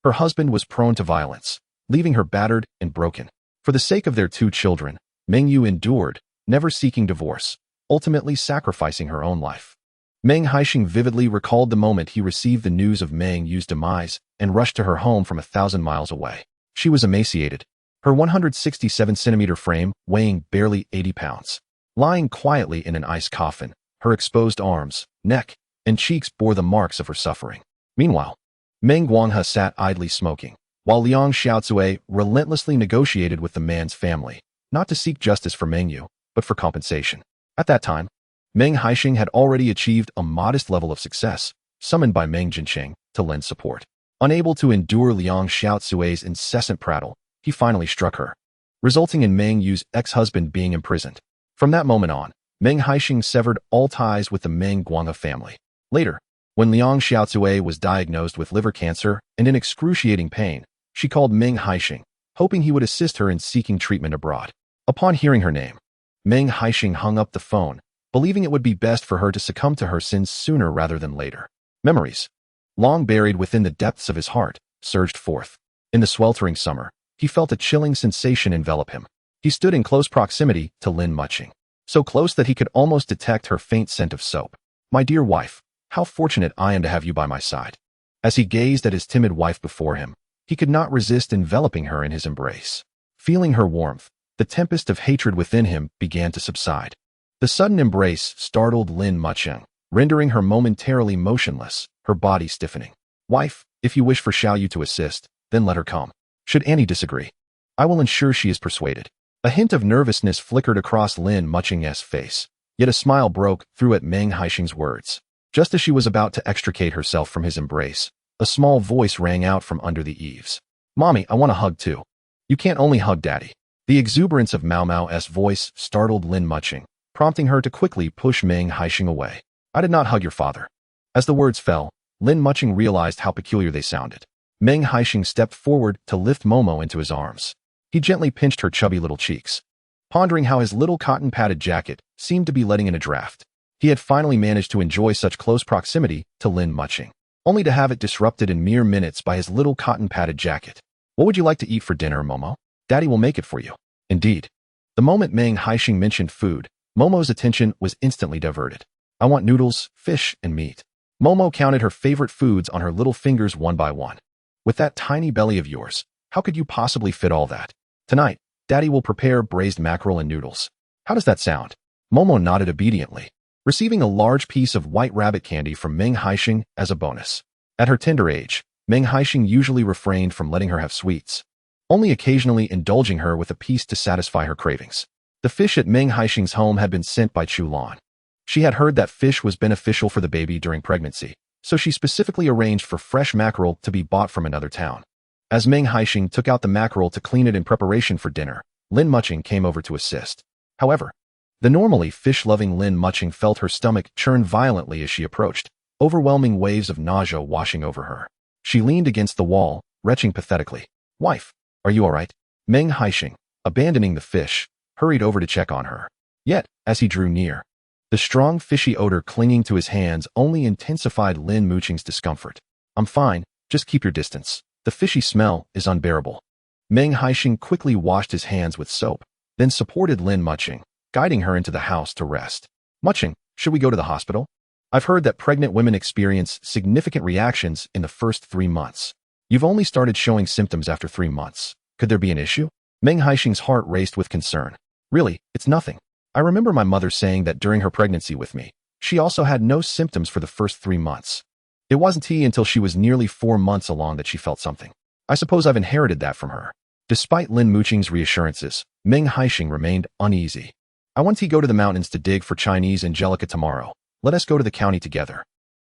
Her husband was prone to violence, leaving her battered and broken. For the sake of their 2 children, Meng Yu endured, never seeking divorce, ultimately sacrificing her own life. Meng Haisheng vividly recalled the moment he received the news of Meng Yu's demise and rushed to her home from 1,000 miles away. She was emaciated, her 167-centimeter frame weighing barely 80 pounds. Lying quietly in an ice coffin, her exposed arms, neck, and cheeks bore the marks of her suffering. Meanwhile, Meng Guanghe sat idly smoking, while Liang Xiaozui relentlessly negotiated with the man's family, not to seek justice for Meng Yu, but for compensation. At that time, Meng Haisheng had already achieved a modest level of success, summoned by Meng Jincheng to lend support. Unable to endure Liang Xiaozui's incessant prattle, he finally struck her, resulting in Meng Yu's ex-husband being imprisoned. From that moment on, Meng Haisheng severed all ties with the Meng Guanghe family. Later, when Liang Xiaozui was diagnosed with liver cancer and in excruciating pain, she called Meng Haisheng, hoping he would assist her in seeking treatment abroad. Upon hearing her name, Meng Haisheng hung up the phone, believing it would be best for her to succumb to her sins sooner rather than later. Memories, long buried within the depths of his heart, surged forth. In the sweltering summer, he felt a chilling sensation envelop him. He stood in close proximity to Lin Mucheng, so close that he could almost detect her faint scent of soap. "My dear wife, how fortunate I am to have you by my side." As he gazed at his timid wife before him, he could not resist enveloping her in his embrace. Feeling her warmth, the tempest of hatred within him began to subside. The sudden embrace startled Lin Mucheng, rendering her momentarily motionless, her body stiffening. "Wife, if you wish for Xiaoyu to assist, then let her come. Should Annie disagree, I will ensure she is persuaded." A hint of nervousness flickered across Lin Mucheng's face, yet a smile broke through at Meng Haisheng's words. Just as she was about to extricate herself from his embrace, a small voice rang out from under the eaves. "Mommy, I want a hug too." "You can't only hug Daddy." The exuberance of Mao Mao's voice startled Lin Mucheng, prompting her to quickly push Meng Haisheng away. "I did not hug your father." As the words fell, Lin Mucheng realized how peculiar they sounded. Meng Haisheng stepped forward to lift Momo into his arms. He gently pinched her chubby little cheeks, pondering how his little cotton-padded jacket seemed to be letting in a draft. He had finally managed to enjoy such close proximity to Lin Mucheng, only to have it disrupted in mere minutes by his little cotton-padded jacket. "What would you like to eat for dinner, Momo? Daddy will make it for you." Indeed, the moment Meng Haisheng mentioned food, Momo's attention was instantly diverted. "I want noodles, fish, and meat." Momo counted her favorite foods on her little fingers one by one. "With that tiny belly of yours, how could you possibly fit all that? Tonight, Daddy will prepare braised mackerel and noodles. How does that sound?" Momo nodded obediently, receiving a large piece of white rabbit candy from Meng Haisheng as a bonus. At her tender age, Meng Haisheng usually refrained from letting her have sweets, only occasionally indulging her with a piece to satisfy her cravings. The fish at Meng Haisheng's home had been sent by Chu Lan. She had heard that fish was beneficial for the baby during pregnancy, so she specifically arranged for fresh mackerel to be bought from another town. As Meng Haisheng took out the mackerel to clean it in preparation for dinner, Lin Mucheng came over to assist. However, the normally fish-loving Lin Mucheng felt her stomach churn violently as she approached, overwhelming waves of nausea washing over her. She leaned against the wall, retching pathetically. "Wife, are you all right?" Meng Haisheng, abandoning the fish, hurried over to check on her. Yet, as he drew near, the strong fishy odor clinging to his hands only intensified Lin Mucheng's discomfort. "I'm fine, just keep your distance. The fishy smell is unbearable." Meng Haisheng quickly washed his hands with soap, then supported Lin Mucheng, guiding her into the house to rest. "Mucheng, should we go to the hospital? I've heard that pregnant women experience significant reactions in the first 3 months. You've only started showing symptoms after 3 months. Could there be an issue?" Meng Haisheng's heart raced with concern. "Really, it's nothing. I remember my mother saying that during her pregnancy with me, she also had no symptoms for the first 3 months. It wasn't until she was nearly 4 months along that she felt something. I suppose I've inherited that from her." Despite Lin Mucheng's reassurances, Meng Haisheng remained uneasy. I want to go to the mountains to dig for Chinese Angelica tomorrow. Let us go to the county together.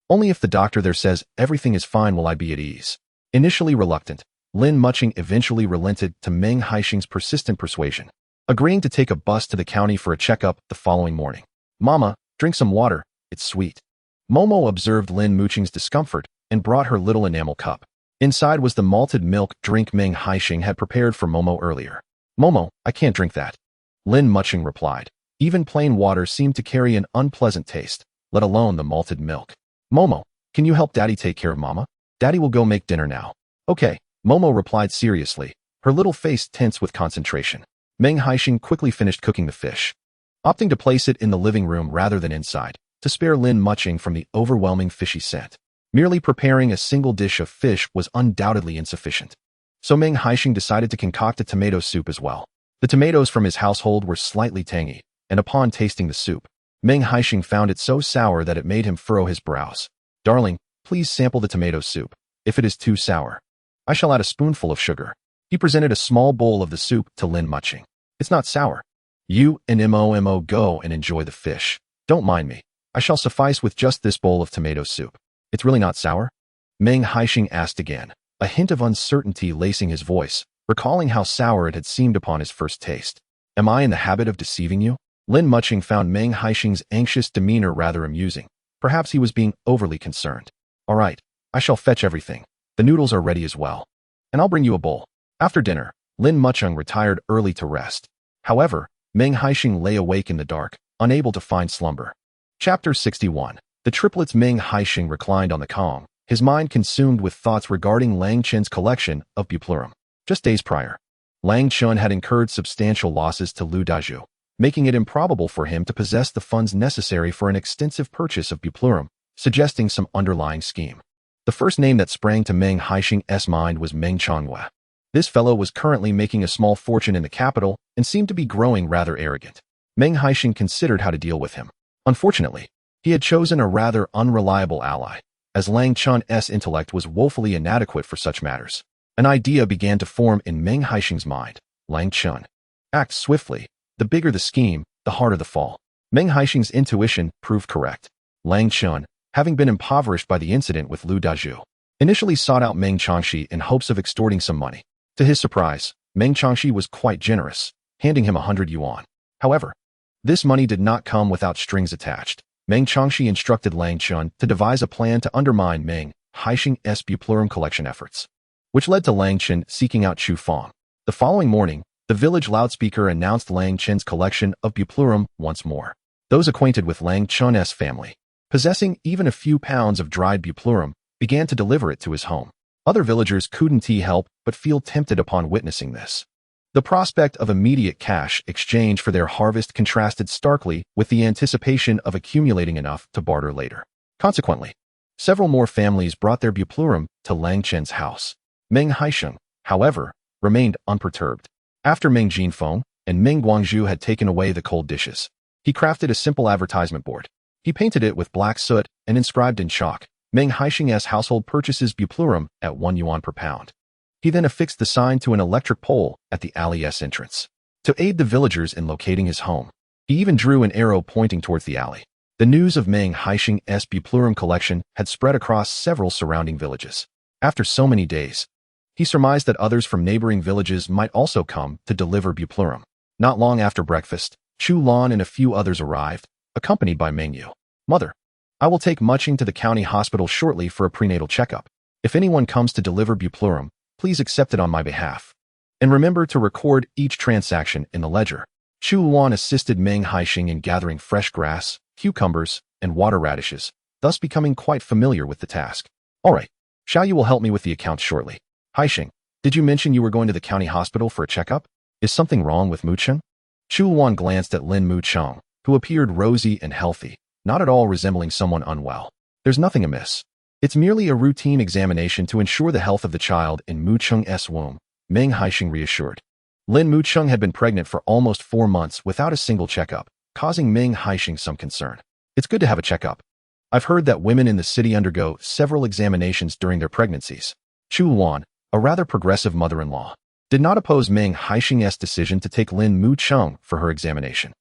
Only if the doctor there says everything is fine will I be at ease. Initially reluctant, Lin Mucheng eventually relented to Meng Haisheng's persistent persuasion, agreeing to take a bus to the county for a checkup the following morning. Mama, drink some water, it's sweet. Momo observed Lin Mucheng's discomfort and brought her little enamel cup. Inside was the malted milk drink Meng Haisheng had prepared for Momo earlier. Momo, I can't drink that. Lin Mucheng replied. Even plain water seemed to carry an unpleasant taste, let alone the malted milk. Momo, can you help Daddy take care of Mama? Daddy will go make dinner now. Okay, Momo replied seriously, her little face tense with concentration. Meng Haisheng quickly finished cooking the fish, opting to place it in the living room rather than inside, to spare Lin Mucheng from the overwhelming fishy scent. Merely preparing a single dish of fish was undoubtedly insufficient. So Meng Haisheng decided to concoct a tomato soup as well. The tomatoes from his household were slightly tangy, and upon tasting the soup, Meng Haisheng found it so sour that it made him furrow his brows. Darling, please sample the tomato soup. If it is too sour, I shall add a spoonful of sugar. He presented a small bowl of the soup to Lin Mucheng. It's not sour. You and Momo go and enjoy the fish. Don't mind me. I shall suffice with just this bowl of tomato soup. It's really not sour? Meng Haisheng asked again, a hint of uncertainty lacing his voice, recalling how sour it had seemed upon his first taste. Am I in the habit of deceiving you? Lin Mucheng found Meng Haisheng's anxious demeanor rather amusing. Perhaps he was being overly concerned. All right, I shall fetch everything. The noodles are ready as well. And I'll bring you a bowl. After dinner, Lin Mucheng retired early to rest. However, Meng Haisheng lay awake in the dark, unable to find slumber. Chapter 61. The triplets. Meng Haisheng reclined on the Kong, his mind consumed with thoughts regarding Lang Chen's collection of buplurum. Just days prior, Lang Chen had incurred substantial losses to Lu Daju, making it improbable for him to possess the funds necessary for an extensive purchase of buplurum, suggesting some underlying scheme. The first name that sprang to Meng Haisheng's mind was Meng Changwe. This fellow was currently making a small fortune in the capital and seemed to be growing rather arrogant. Meng Haisheng considered how to deal with him. Unfortunately, he had chosen a rather unreliable ally, as Lang Chen's intellect was woefully inadequate for such matters. An idea began to form in Meng Haisheng's mind. Lang Chen. Act swiftly. The bigger the scheme, the harder the fall. Meng Haisheng's intuition proved correct. Lang Chen, having been impoverished by the incident with Lu Daju, initially sought out Meng Changxi in hopes of extorting some money. To his surprise, Meng Changxi was quite generous, handing him 100 yuan. However, this money did not come without strings attached. Meng Changxi instructed Lang Chen to devise a plan to undermine Meng Haisheng's buplurum collection efforts, which led to Lang Chen seeking out Chu Fong. The following morning, the village loudspeaker announced Lang Chen's collection of buplurum once more. Those acquainted with Lang Chen's family, possessing even a few pounds of dried buplurum, began to deliver it to his home. Other villagers couldn't help but feel tempted upon witnessing this. The prospect of immediate cash exchange for their harvest contrasted starkly with the anticipation of accumulating enough to barter later. Consequently, several more families brought their buplurum to Lang Chen's house. Meng Haisheng, however, remained unperturbed. After Meng Jinfeng and Meng Guangzhu had taken away the cold dishes, he crafted a simple advertisement board. He painted it with black soot and inscribed in chalk, Meng Haisheng's household purchases buplurum at 1 yuan per pound. He then affixed the sign to an electric pole at the alley's entrance. To aid the villagers in locating his home, he even drew an arrow pointing towards the alley. The news of Meng Haisheng's buplurum collection had spread across several surrounding villages. After so many days, he surmised that others from neighboring villages might also come to deliver buplurum. Not long after breakfast, Chu Lan and a few others arrived, accompanied by Meng Yu. Mother, I will take Mucheng to the county hospital shortly for a prenatal checkup. If anyone comes to deliver buplurum, please accept it on my behalf. And remember to record each transaction in the ledger. Chu Lan assisted Meng Haisheng in gathering fresh grass, cucumbers, and water radishes, thus becoming quite familiar with the task. All right, Xiaoyu will help me with the accounts shortly. Haisheng, did you mention you were going to the county hospital for a checkup? Is something wrong with Mucheng? Chu Lan glanced at Lin Mucheng, who appeared rosy and healthy, not at all resembling someone unwell. There's nothing amiss. It's merely a routine examination to ensure the health of the child in Mucheng's womb, Meng Haisheng reassured. Lin Mucheng had been pregnant for almost 4 months without a single checkup, causing Meng Haisheng some concern. It's good to have a checkup. I've heard that women in the city undergo several examinations during their pregnancies. Chu Lan, a rather progressive mother-in-law, did not oppose Meng Haisheng's decision to take Lin Mucheng for her examination.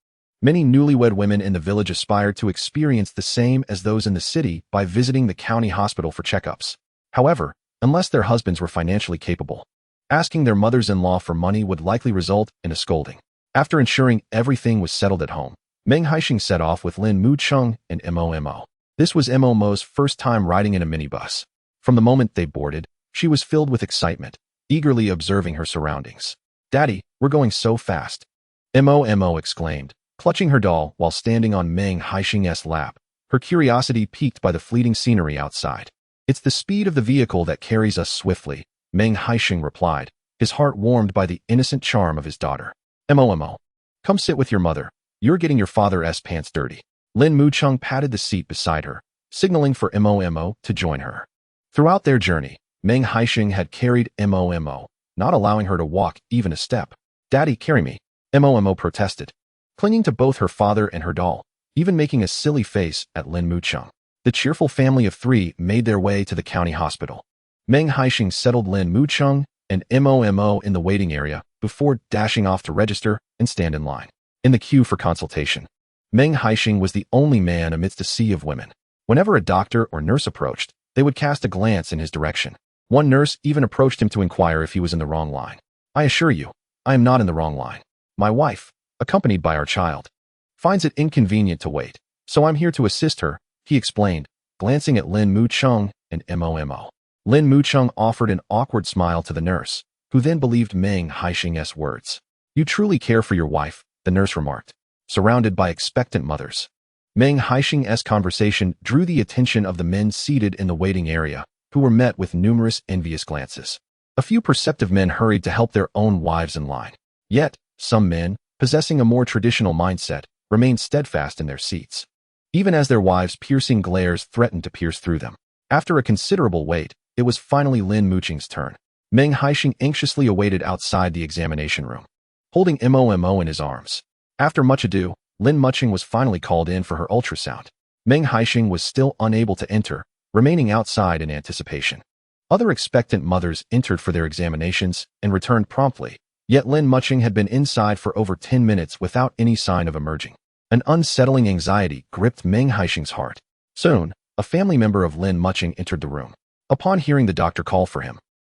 Many newlywed women in the village aspired to experience the same as those in the city by visiting the county hospital for checkups. However, unless their husbands were financially capable, asking their mothers-in-law for money would likely result in a scolding. After ensuring everything was settled at home, Meng Haisheng set off with Lin Mucheng and Momo. This was Momo's first time riding in a minibus. From the moment they boarded, she was filled with excitement, eagerly observing her surroundings. "Daddy, we're going so fast," Momo exclaimed, clutching her doll while standing on Meng Haisheng's lap, her curiosity piqued by the fleeting scenery outside. "It's the speed of the vehicle that carries us swiftly," Meng Haisheng replied, his heart warmed by the innocent charm of his daughter. "Momo, come sit with your mother. You're getting your father's pants dirty." Lin Mucheng patted the seat beside her, signaling for Momo to join her. Throughout their journey, Meng Haisheng had carried Momo, not allowing her to walk even a step. "Daddy, carry me," Momo protested, clinging to both her father and her doll, even making a silly face at Lin Mucheng. The cheerful family of three made their way to the county hospital. Meng Haisheng settled Lin Mucheng and Momo in the waiting area before dashing off to register and stand in line. In the queue for consultation, Meng Haisheng was the only man amidst a sea of women. Whenever a doctor or nurse approached, they would cast a glance in his direction. One nurse even approached him to inquire if he was in the wrong line. "I assure you, I am not in the wrong line. My wife, accompanied by our child, finds it inconvenient to wait, so I'm here to assist her," he explained, glancing at Lin Mucheng and Momo. Lin Mucheng offered an awkward smile to the nurse, who then believed Meng Haisheng's words. "You truly care for your wife," the nurse remarked, surrounded by expectant mothers. Meng Haisheng's conversation drew the attention of the men seated in the waiting area, who were met with numerous envious glances. A few perceptive men hurried to help their own wives in line. Yet, some men, possessing a more traditional mindset, remained steadfast in their seats, even as their wives' piercing glares threatened to pierce through them. After a considerable wait, it was finally Lin Mucheng's turn. Meng Haisheng anxiously awaited outside the examination room, holding Momo in his arms. After much ado, Lin Mucheng was finally called in for her ultrasound. Meng Haisheng was still unable to enter, remaining outside in anticipation. Other expectant mothers entered for their examinations and returned promptly, yet Lin Mucheng had been inside for over 10 minutes without any sign of emerging. An unsettling anxiety gripped Meng Haisheng's heart. Soon, a family member of Lin Mucheng entered the room. Upon hearing the doctor call for him,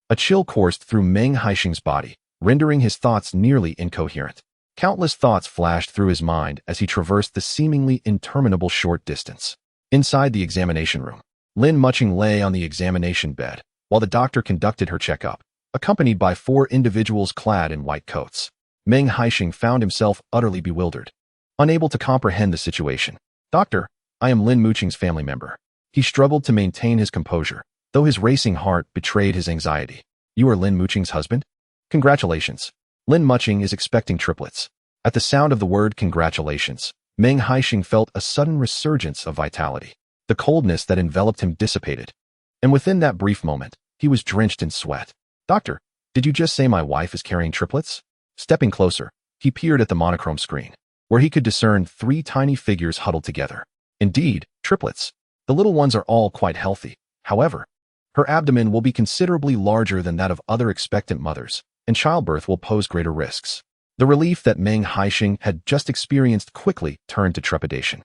a chill coursed through Meng Haisheng's body, rendering his thoughts nearly incoherent. Countless thoughts flashed through his mind as he traversed the seemingly interminable short distance. Inside the examination room, Lin Mucheng lay on the examination bed, while the doctor conducted her checkup, accompanied by 4 individuals clad in white coats. Meng Haisheng found himself utterly bewildered, unable to comprehend the situation. "Doctor, I am Lin Mucheng's family member." He struggled to maintain his composure, though his racing heart betrayed his anxiety. "You are Lin Mucheng's husband? Congratulations. Lin Mucheng is expecting triplets." At the sound of the word congratulations, Meng Haisheng felt a sudden resurgence of vitality. The coldness that enveloped him dissipated, and within that brief moment, he was drenched in sweat. "Doctor, did you just say my wife is carrying triplets?" Stepping closer, he peered at the monochrome screen, where he could discern 3 tiny figures huddled together. Indeed, triplets. The little ones are all quite healthy. However, her abdomen will be considerably larger than that of other expectant mothers, and childbirth will pose greater risks. The relief that Meng Haisheng had just experienced quickly turned to trepidation.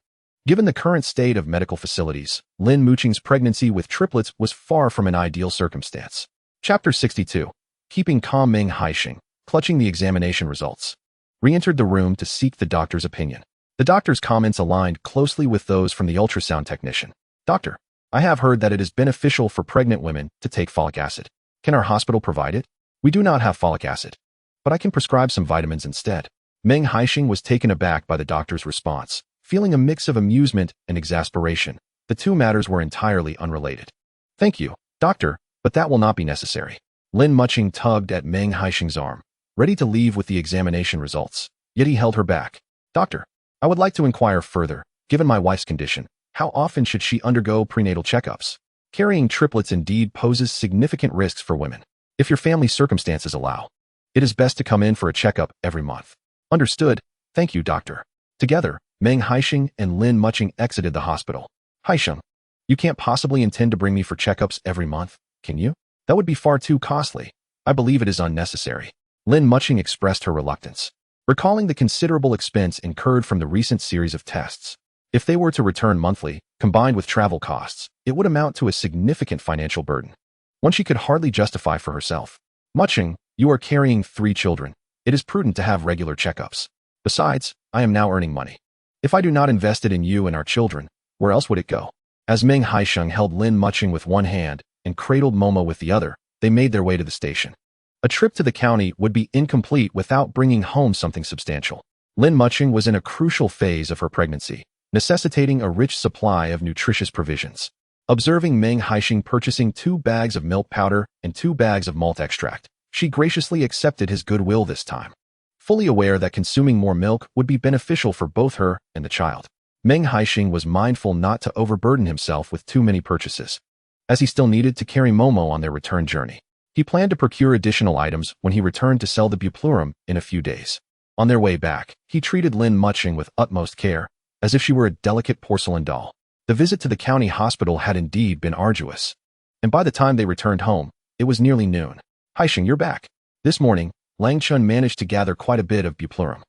Given the current state of medical facilities, Lin Mucheng's pregnancy with triplets was far from an ideal circumstance. Chapter 62. Keeping calm. Meng Haisheng, clutching the examination results, re-entered the room to seek the doctor's opinion. The doctor's comments aligned closely with those from the ultrasound technician. "Doctor, I have heard that it is beneficial for pregnant women to take folic acid. Can our hospital provide it? We do not have folic acid, but I can prescribe some vitamins instead." Meng Haisheng was taken aback by the doctor's response, feeling a mix of amusement and exasperation. The two matters were entirely unrelated. "Thank you, doctor, but that will not be necessary." Lin Mucheng tugged at Meng Haisheng's arm, ready to leave with the examination results, yet he held her back. "Doctor, I would like to inquire further. Given my wife's condition, how often should she undergo prenatal checkups? Carrying triplets indeed poses significant risks for women. If your family circumstances allow, it is best to come in for a checkup every month." "Understood. Thank you, doctor." Together, Meng Haisheng and Lin Mucheng exited the hospital. "Haisheng, you can't possibly intend to bring me for checkups every month, can you? That would be far too costly. I believe it is unnecessary." Lin Mucheng expressed her reluctance. recalling the considerable expense incurred from the recent series of tests. If they were to return monthly, combined with travel costs, it would amount to a significant financial burden, one she could hardly justify for herself. Mucheng, you are carrying 3 children. It is prudent to have regular checkups. Besides, I am now earning money. If I do not invest it in you and our children, where else would it go? As Meng Haisheng held Lin Mucheng with one hand and cradled Momo with the other, they made their way to the station. A trip to the county would be incomplete without bringing home something substantial. Lin Mucheng was in a crucial phase of her pregnancy, necessitating a rich supply of nutritious provisions. Observing Meng Haisheng purchasing 2 bags of milk powder and 2 bags of malt extract, she graciously accepted his goodwill this time, fully aware that consuming more milk would be beneficial for both her and the child. Meng Haisheng was mindful not to overburden himself with too many purchases, as he still needed to carry Momo on their return journey. He planned to procure additional items when he returned to sell the buplurum in a few days. On their way back, he treated Lin Mucheng with utmost care, as if she were a delicate porcelain doll. The visit to the county hospital had indeed been arduous, and by the time they returned home, it was nearly noon. Haisheng, you're back. This morning, Lang Chun managed to gather quite a bit of buplurum.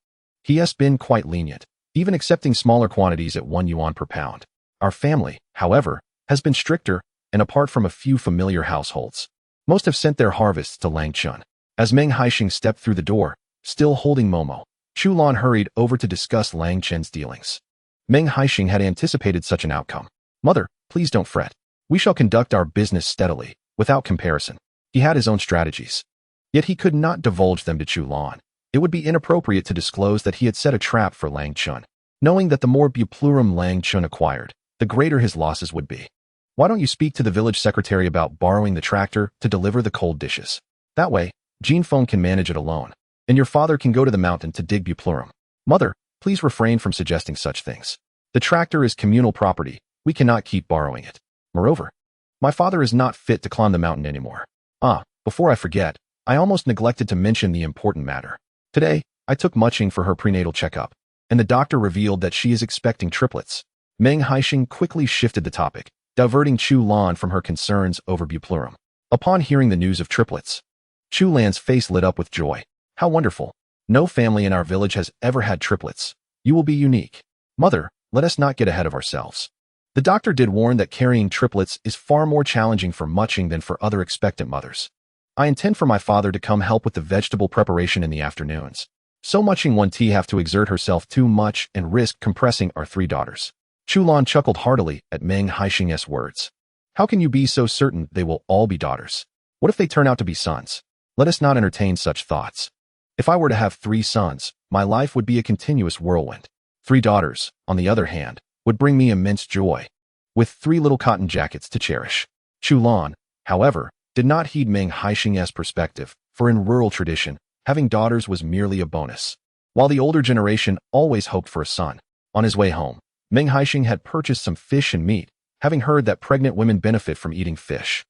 He has been quite lenient, even accepting smaller quantities at 1 yuan per pound. Our family, however, has been stricter, and apart from a few familiar households, most have sent their harvests to Lang Chun. As Meng Haisheng stepped through the door, still holding Momo, Chu Lan hurried over to discuss Lang Chen's dealings. Meng Haisheng had anticipated such an outcome. Mother, please don't fret. We shall conduct our business steadily, without comparison. He had his own strategies, yet he could not divulge them to Chu Lan. It would be inappropriate to disclose that he had set a trap for Lang Chun, knowing that the more buplurum Lang Chun acquired, the greater his losses would be. Why don't you speak to the village secretary about borrowing the tractor to deliver the cold dishes? That way, Jean Feng can manage it alone, and your father can go to the mountain to dig buplurum. Mother, please refrain from suggesting such things. The tractor is communal property. We cannot keep borrowing it. Moreover, my father is not fit to climb the mountain anymore. Before I forget, I almost neglected to mention the important matter. Today, I took Mucheng for her prenatal checkup, and the doctor revealed that she is expecting triplets. Meng Haisheng quickly shifted the topic, diverting Chu Lan from her concerns over buplurum. Upon hearing the news of triplets, Chu Lan's face lit up with joy. How wonderful! No family in our village has ever had triplets. You will be unique. Mother, let us not get ahead of ourselves. The doctor did warn that carrying triplets is far more challenging for Mucheng than for other expectant mothers. I intend for my father to come help with the vegetable preparation in the afternoons. So Mucheng won't have to exert herself too much and risk compressing our 3 daughters. Chu Lan chuckled heartily at Meng Haisheng's words. How can you be so certain they will all be daughters? What if they turn out to be sons? Let us not entertain such thoughts. If I were to have 3 sons, my life would be a continuous whirlwind. 3 daughters, on the other hand, would bring me immense joy, with 3 little cotton jackets to cherish. Chu Lan, however, did not heed Meng Haisheng's perspective, for in rural tradition, having daughters was merely a bonus, while the older generation always hoped for a son. On his way home, Meng Haisheng had purchased some fish and meat, having heard that pregnant women benefit from eating fish.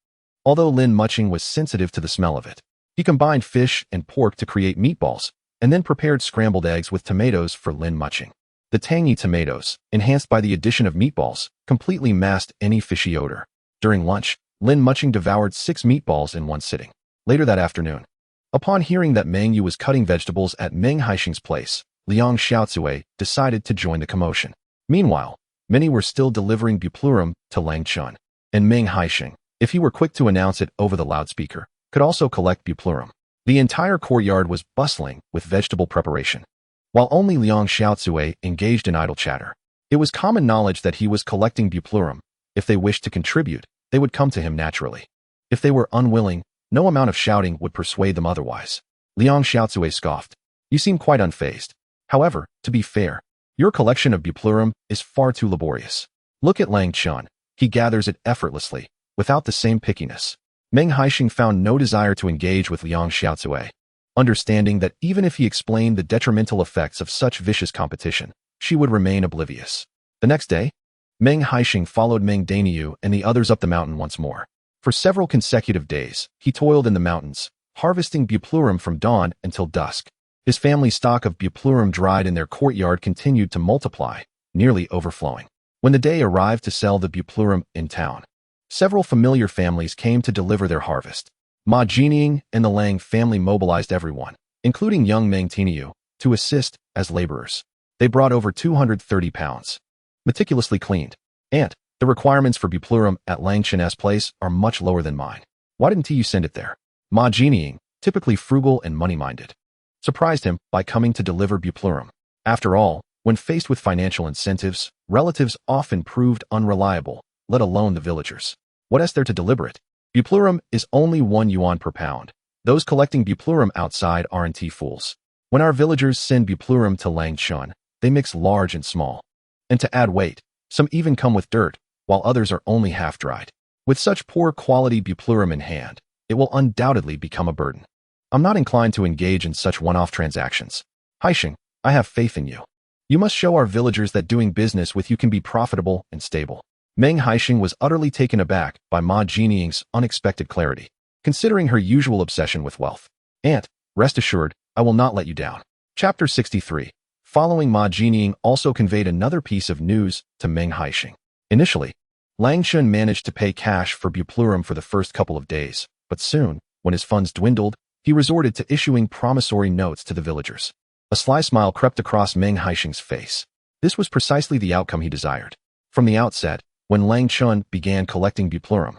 Although Lin Mucheng was sensitive to the smell of it, he combined fish and pork to create meatballs, and then prepared scrambled eggs with tomatoes for Lin Mucheng. The tangy tomatoes, enhanced by the addition of meatballs, completely masked any fishy odor. During lunch, Lin Mucheng devoured 6 meatballs in one sitting. Later that afternoon, upon hearing that Meng Yu was cutting vegetables at Meng Haisheng's place, Liang Xiaozui decided to join the commotion. Meanwhile, many were still delivering buplurum to Lang Chun, and Meng Haisheng, if he were quick to announce it over the loudspeaker, could also collect buplurum. The entire courtyard was bustling with vegetable preparation, while only Liang Xiaozui engaged in idle chatter. It was common knowledge that he was collecting buplurum. If they wished to contribute, they would come to him naturally. If they were unwilling, no amount of shouting would persuade them otherwise. Liang Xiaozui scoffed. You seem quite unfazed. However, to be fair, your collection of buplurum is far too laborious. Look at Lang Chun. He gathers it effortlessly, without the same pickiness. Meng Haisheng found no desire to engage with Liang Xiaozui, understanding that even if he explained the detrimental effects of such vicious competition, she would remain oblivious. The next day, Meng Haisheng followed Meng Daniu and the others up the mountain once more. For several consecutive days, he toiled in the mountains, harvesting buplurum from dawn until dusk. His family's stock of buplurum dried in their courtyard continued to multiply, nearly overflowing. When the day arrived to sell the buplurum in town, several familiar families came to deliver their harvest. Ma Jining and the Lang family mobilized everyone, including young Meng Tiniu, to assist as laborers. They brought over 230 pounds, meticulously cleaned. And the requirements for Buplurum at Lang Chen's place are much lower than mine. Why didn't you send it there? Ma Jinying, typically frugal and money-minded, surprised him by coming to deliver Buplurum. After all, when faced with financial incentives, relatives often proved unreliable, let alone the villagers. What is there to deliberate? Buplurum is only 1 yuan per pound. Those collecting Buplurum outside aren't fools. When our villagers send Buplurum to Lang Chen, they mix large and small. And to add weight, some even come with dirt, while others are only half-dried. With such poor quality Buplurum in hand, it will undoubtedly become a burden. I'm not inclined to engage in such one-off transactions. Haisheng, I have faith in you. You must show our villagers that doing business with you can be profitable and stable. Meng Haisheng was utterly taken aback by Ma Jinying's unexpected clarity, considering her usual obsession with wealth. Aunt, rest assured, I will not let you down. Chapter 63. Following Ma Jinying also conveyed another piece of news to Meng Haisheng. Initially, Lang Chen managed to pay cash for Buplurum for the first couple of days, but soon, when his funds dwindled, he resorted to issuing promissory notes to the villagers. A sly smile crept across Meng Haisheng's face. This was precisely the outcome he desired. From the outset, when Lang Chen began collecting Buplurum,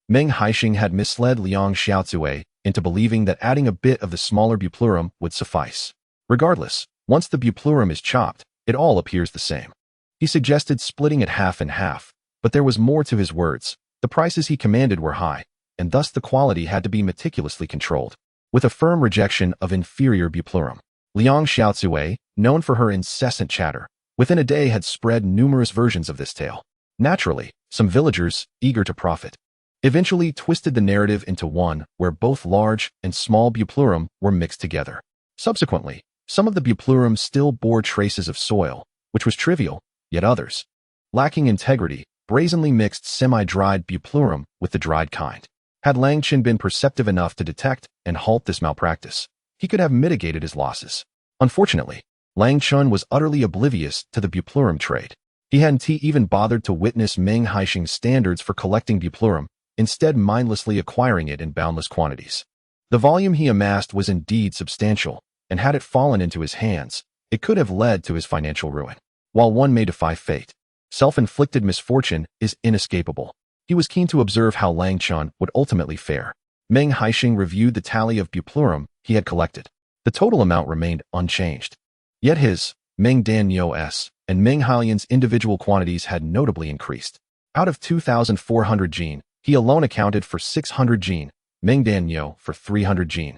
Meng Haisheng had misled Liang Xiaozue into believing that adding a bit of the smaller Buplurum would suffice. Regardless, once the Buplurum is chopped, it all appears the same. He suggested splitting it half and half, but there was more to his words. The prices he commanded were high, and thus the quality had to be meticulously controlled. With a firm rejection of inferior Buplurum, Liang Xiaozue, known for her incessant chatter, within a day had spread numerous versions of this tale. Naturally, some villagers, eager to profit, eventually twisted the narrative into one where both large and small Buplurum were mixed together. Subsequently, some of the Buplurum still bore traces of soil, which was trivial, yet others, lacking integrity, brazenly mixed semi-dried Buplurum with the dried kind. Had Lang Chen been perceptive enough to detect and halt this malpractice, he could have mitigated his losses. Unfortunately, Lang Chen was utterly oblivious to the Buplurum trade. He hadn't even bothered to witness Meng Haisheng's standards for collecting Buplurum, instead mindlessly acquiring it in boundless quantities. The volume he amassed was indeed substantial, and had it fallen into his hands, it could have led to his financial ruin. While one may defy fate, self-inflicted misfortune is inescapable. He was keen to observe how Lang Chen would ultimately fare. Meng Haisheng reviewed the tally of Buplurum he had collected. The total amount remained unchanged. Yet his, Meng Danyo's, and Meng Halian's individual quantities had notably increased. Out of 2,400 jin, he alone accounted for 600 jin, Meng Danyo for 300 jin,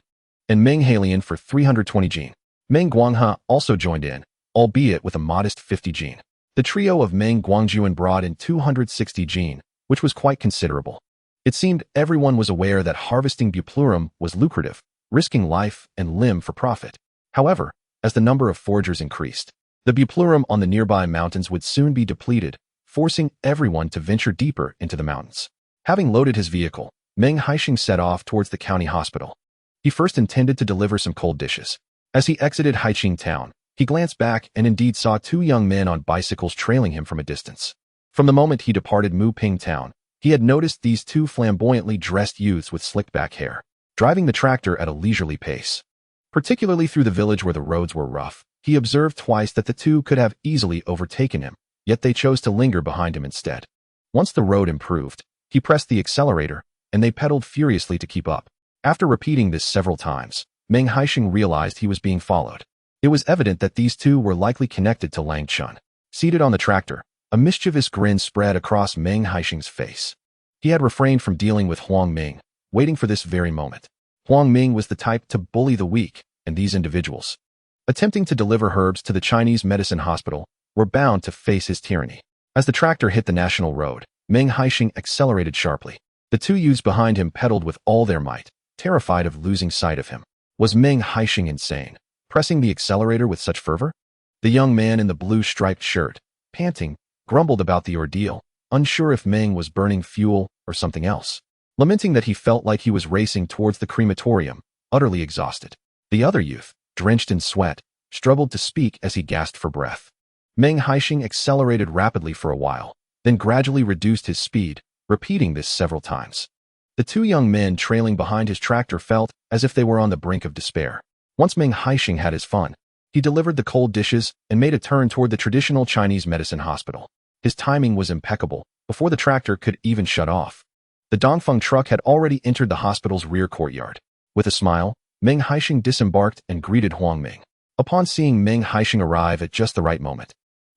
and Meng Halian for 320 jin. Meng Guanghe also joined in, albeit with a modest 50 jin. The trio of Meng Guangjuan brought in 260 jin, which was quite considerable. It seemed everyone was aware that harvesting Buplurum was lucrative, risking life and limb for profit. However, as the number of foragers increased, the Buplurum on the nearby mountains would soon be depleted, forcing everyone to venture deeper into the mountains. Having loaded his vehicle, Meng Haisheng set off towards the county hospital. He first intended to deliver some cold dishes. As he exited Haiqing town, he glanced back and indeed saw 2 young men on bicycles trailing him from a distance. From the moment he departed Muping town, he had noticed these 2 flamboyantly dressed youths with slicked-back hair, driving the tractor at a leisurely pace. Particularly through the village where the roads were rough, he observed twice that the 2 could have easily overtaken him, yet they chose to linger behind him instead. Once the road improved, he pressed the accelerator, and they pedaled furiously to keep up. After repeating this several times, Meng Haisheng realized he was being followed. It was evident that these 2 were likely connected to Lang Chen. Seated on the tractor, a mischievous grin spread across Meng Haisheng's face. He had refrained from dealing with Huang Ming, waiting for this very moment. Huang Ming was the type to bully the weak, and these individuals, attempting to deliver herbs to the Chinese medicine hospital, were bound to face his tyranny. As the tractor hit the national road, Meng Haisheng accelerated sharply. The 2 youths behind him pedaled with all their might, terrified of losing sight of him. Was Meng Haisheng insane, pressing the accelerator with such fervor? The young man in the blue striped shirt, panting, grumbled about the ordeal, unsure if Meng was burning fuel or something else, lamenting that he felt like he was racing towards the crematorium, utterly exhausted. The other youth, drenched in sweat, struggled to speak as he gasped for breath. Meng Haisheng accelerated rapidly for a while, then gradually reduced his speed, repeating this several times. The 2 young men trailing behind his tractor felt as if they were on the brink of despair. Once Meng Haisheng had his fun, He delivered the cold dishes and made a turn toward the traditional Chinese medicine hospital. His timing was impeccable. Before the tractor could even shut off, the Dongfeng truck had already entered the hospital's rear courtyard. With a smile, Meng Haisheng disembarked and greeted Huang Ming. Upon seeing Meng Haisheng arrive at just the right moment,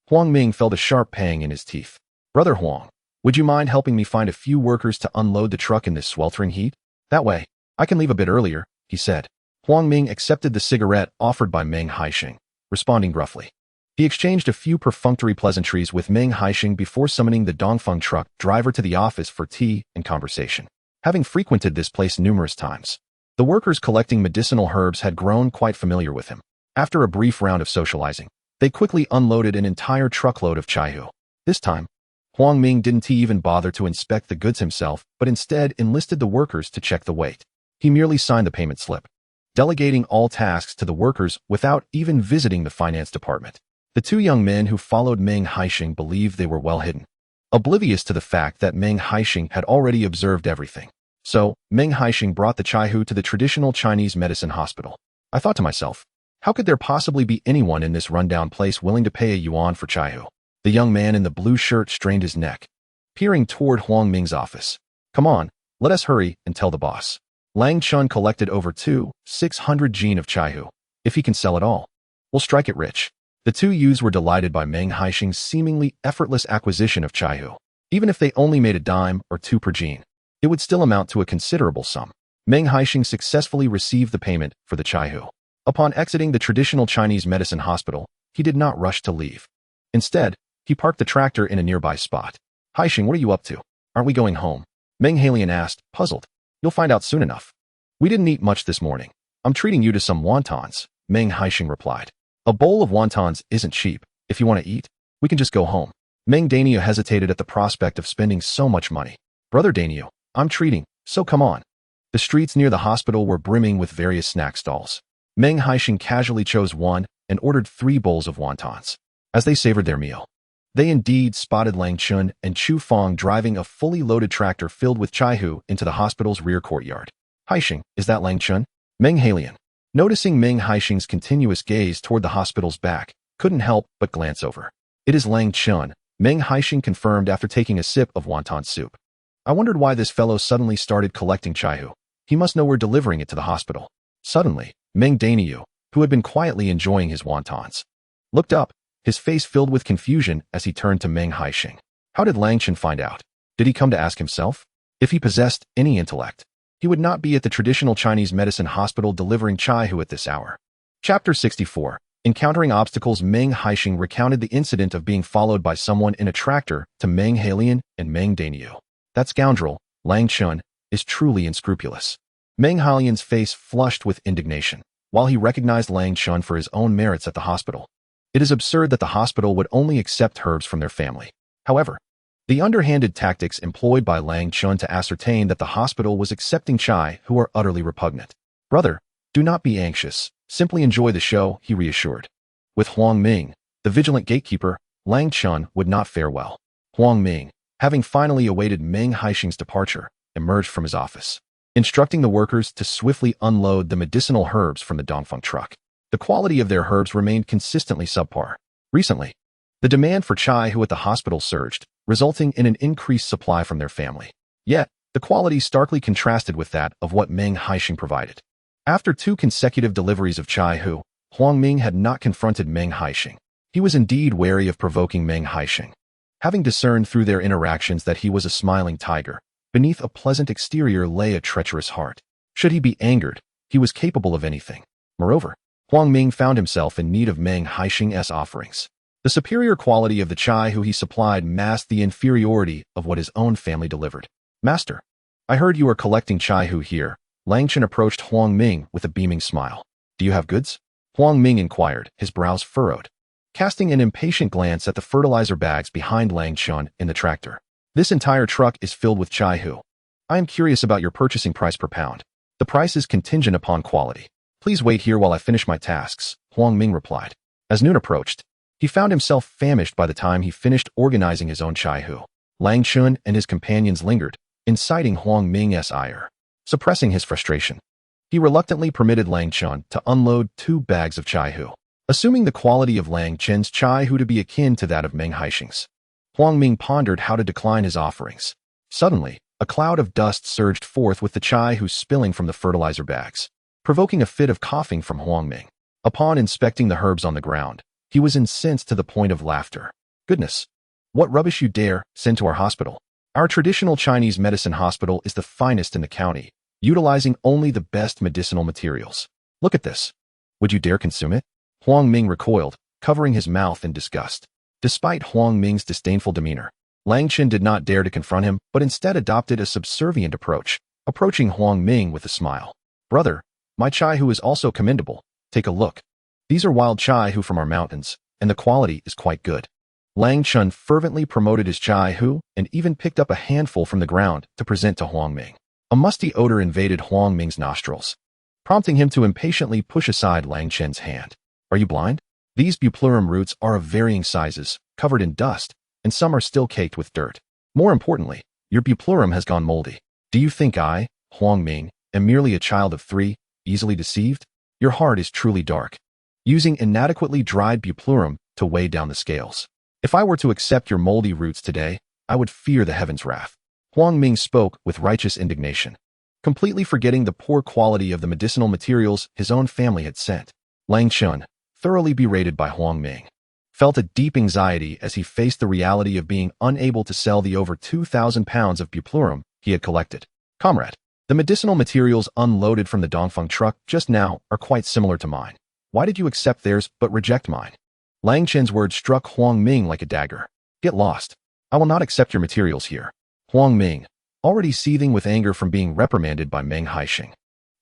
Huang Ming felt a sharp pang in his teeth. "Brother Huang, would you mind helping me find a few workers to unload the truck in this sweltering heat? That way, I can leave a bit earlier," he said. Huang Ming accepted the cigarette offered by Meng Haisheng, responding gruffly. He exchanged a few perfunctory pleasantries with Meng Haisheng before summoning the Dongfeng truck driver to the office for tea and conversation. Having frequented this place numerous times, the workers collecting medicinal herbs had grown quite familiar with him. After a brief round of socializing, they quickly unloaded an entire truckload of chaihu. This time, Huang Ming didn't even bother to inspect the goods himself, but instead enlisted the workers to check the weight. He merely signed the payment slip, delegating all tasks to the workers without even visiting the finance department. The two young men who followed Meng Haisheng believed they were well hidden, oblivious to the fact that Meng Haisheng had already observed everything. So, Meng Haisheng brought the chaihu to the traditional Chinese medicine hospital. I thought to myself, how could there possibly be anyone in this rundown place willing to pay a yuan for chaihu? The young man in the blue shirt strained his neck, peering toward Huang Ming's office. "Come on, let us hurry and tell the boss. Lang Chun collected over 600 jin of chaihu. If he can sell it all, we'll strike it rich." The two youths were delighted by Meng Haisheng's seemingly effortless acquisition of chaihu. Even if they only made a dime or two per jin, it would still amount to a considerable sum. Meng Haisheng successfully received the payment for the chaihu. Upon exiting the traditional Chinese medicine hospital, he did not rush to leave. Instead, he parked the tractor in a nearby spot. "Haisheng, what are you up to? Aren't we going home?" Meng Haisheng asked, puzzled. "You'll find out soon enough. We didn't eat much this morning. I'm treating you to some wontons," Meng Haisheng replied. "A bowl of wontons isn't cheap. If you want to eat, we can just go home." Meng Dainio hesitated at the prospect of spending so much money. "Brother Dainio, I'm treating, so come on." The streets near the hospital were brimming with various snack stalls. Meng Haisheng casually chose one and ordered 3 bowls of wontons. As they savored their meal, they indeed spotted Lang Chun and Chu Fong driving a fully loaded tractor filled with chaihu into the hospital's rear courtyard. "Haisheng, is that Lang Chun?" Meng Haisheng, noticing Meng Haisheng's continuous gaze toward the hospital's back, couldn't help but glance over. "It is Lang Chun," Meng Haisheng confirmed after taking a sip of wonton soup. "I wondered why this fellow suddenly started collecting chaihu. He must know we're delivering it to the hospital." Suddenly, Meng Dainio, who had been quietly enjoying his wontons, looked up, his face filled with confusion as he turned to Meng Haisheng. How did Lang Chun find out? Did he come to ask himself? If he possessed any intellect, he would not be at the traditional Chinese medicine hospital delivering chaihu at this hour. Chapter 64. Encountering obstacles. Meng Haisheng recounted the incident of being followed by someone in a tractor to Meng Haisheng and Meng Dainio. "That scoundrel, Lang Chun, is truly unscrupulous." Meng Haisheng's face flushed with indignation, while he recognized Lang Chun for his own merits at the hospital. It is absurd that the hospital would only accept herbs from their family. However, the underhanded tactics employed by Lang Chun to ascertain that the hospital was accepting chai who are utterly repugnant. "Brother, do not be anxious. Simply enjoy the show," he reassured. With Huang Ming, the vigilant gatekeeper, Lang Chun would not fare well. Huang Ming, having finally awaited Meng Haisheng's departure, emerged from his office, instructing the workers to swiftly unload the medicinal herbs from the Dongfeng truck. The quality of their herbs remained consistently subpar. Recently, the demand for chaihu at the hospital surged, resulting in an increased supply from their family. Yet, the quality starkly contrasted with that of what Meng Haisheng provided. After 2 consecutive deliveries of chaihu, Huang Ming had not confronted Meng Haisheng. He was indeed wary of provoking Meng Haisheng, having discerned through their interactions that he was a smiling tiger. Beneath a pleasant exterior lay a treacherous heart. Should he be angered, he was capable of anything. Moreover, Huang Ming found himself in need of Meng Haisheng's offerings. The superior quality of the chaihu he supplied masked the inferiority of what his own family delivered. "Master, I heard you are collecting chaihu here." Lang Chun approached Huang Ming with a beaming smile. "Do you have goods?" Huang Ming inquired, his brows furrowed, casting an impatient glance at the fertilizer bags behind Lang Chun in the tractor. "This entire truck is filled with chaihu. I am curious about your purchasing price per pound. The price is contingent upon quality. Please wait here while I finish my tasks," Huang Ming replied. As noon approached, he found himself famished by the time he finished organizing his own chaihu. Lang Chun and his companions lingered, inciting Huang Ming's ire. Suppressing his frustration, he reluctantly permitted Lang Chun to unload 2 bags of chaihu. assuming the quality of Lang Chen's chai hu to be akin to that of Meng Haisheng's. Huang Ming pondered how to decline his offerings. Suddenly, a cloud of dust surged forth with the chai hu spilling from the fertilizer bags, provoking a fit of coughing from Huang Ming. Upon inspecting the herbs on the ground, he was incensed to the point of laughter. Goodness! What rubbish you dare send to our hospital! Our traditional Chinese medicine hospital is the finest in the county, utilizing only the best medicinal materials. Look at this. Would you dare consume it? Huang Ming recoiled, covering his mouth in disgust. Despite Huang Ming's disdainful demeanor, Lang Chen did not dare to confront him, but instead adopted a subservient approach, approaching Huang Ming with a smile. Brother, my chai hu is also commendable. Take a look. These are wild chai hu from our mountains, and the quality is quite good. Lang Chen fervently promoted his chai hu and even picked up a handful from the ground to present to Huang Ming. A musty odor invaded Huang Ming's nostrils, prompting him to impatiently push aside Lang Chen's hand. Are you blind? These buplurum roots are of varying sizes, covered in dust, and some are still caked with dirt. More importantly, your buplurum has gone moldy. Do you think I, Huang Ming, am merely a child of 3, easily deceived? Your heart is truly dark. Using inadequately dried buplurum to weigh down the scales. If I were to accept your moldy roots today, I would fear the heavens' wrath. Huang Ming spoke with righteous indignation, completely forgetting the poor quality of the medicinal materials his own family had sent. Lang Chen, thoroughly berated by Huang Ming, felt a deep anxiety as he faced the reality of being unable to sell the over 2,000 pounds of buplurum he had collected. Comrade, the medicinal materials unloaded from the Dongfeng truck just now are quite similar to mine. Why did you accept theirs but reject mine? Lang Chen's words struck Huang Ming like a dagger. Get lost. I will not accept your materials here. Huang Ming, already seething with anger from being reprimanded by Meng Haisheng,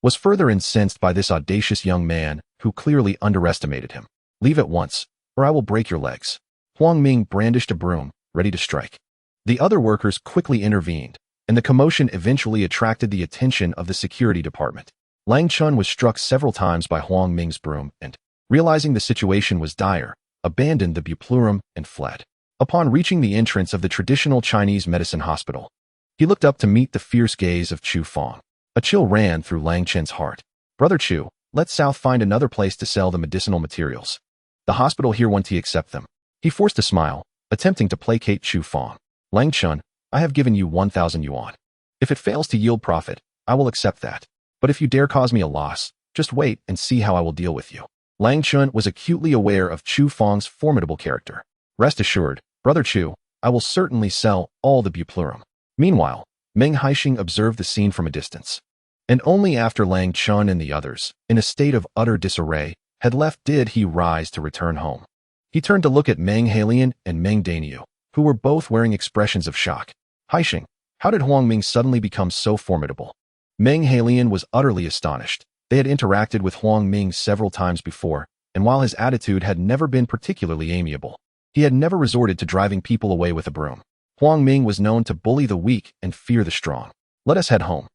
was further incensed by this audacious young man who clearly underestimated him. Leave at once, or I will break your legs. Huang Ming brandished a broom, ready to strike. The other workers quickly intervened, and the commotion eventually attracted the attention of the security department. Lang Chen was struck several times by Huang Ming's broom and, realizing the situation was dire, abandoned the buplurum and fled. Upon reaching the entrance of the traditional Chinese medicine hospital, he looked up to meet the fierce gaze of Chu Fong. A chill ran through Lang Chen's heart. Brother Chu, let South find another place to sell the medicinal materials. The hospital here won't accept them. He forced a smile, attempting to placate Chu Fong. Lang Chen, I have given you 1,000 yuan. If it fails to yield profit, I will accept that. But if you dare cause me a loss, just wait and see how I will deal with you. Lang Chen was acutely aware of Chu Fong's formidable character. Rest assured, Brother Chu, I will certainly sell all the buplurum. Meanwhile, Meng Haisheng observed the scene from a distance. And only after Lang Chen and the others, in a state of utter disarray, had left did he rise to return home. He turned to look at Meng Haisheng and Meng Daniu, who were both wearing expressions of shock. Haisheng, how did Huang Ming suddenly become so formidable? Meng Haisheng was utterly astonished. They had interacted with Huang Ming several times before, and while his attitude had never been particularly amiable, he had never resorted to driving people away with a broom. Huang Ming was known to bully the weak and fear the strong. Let us head home.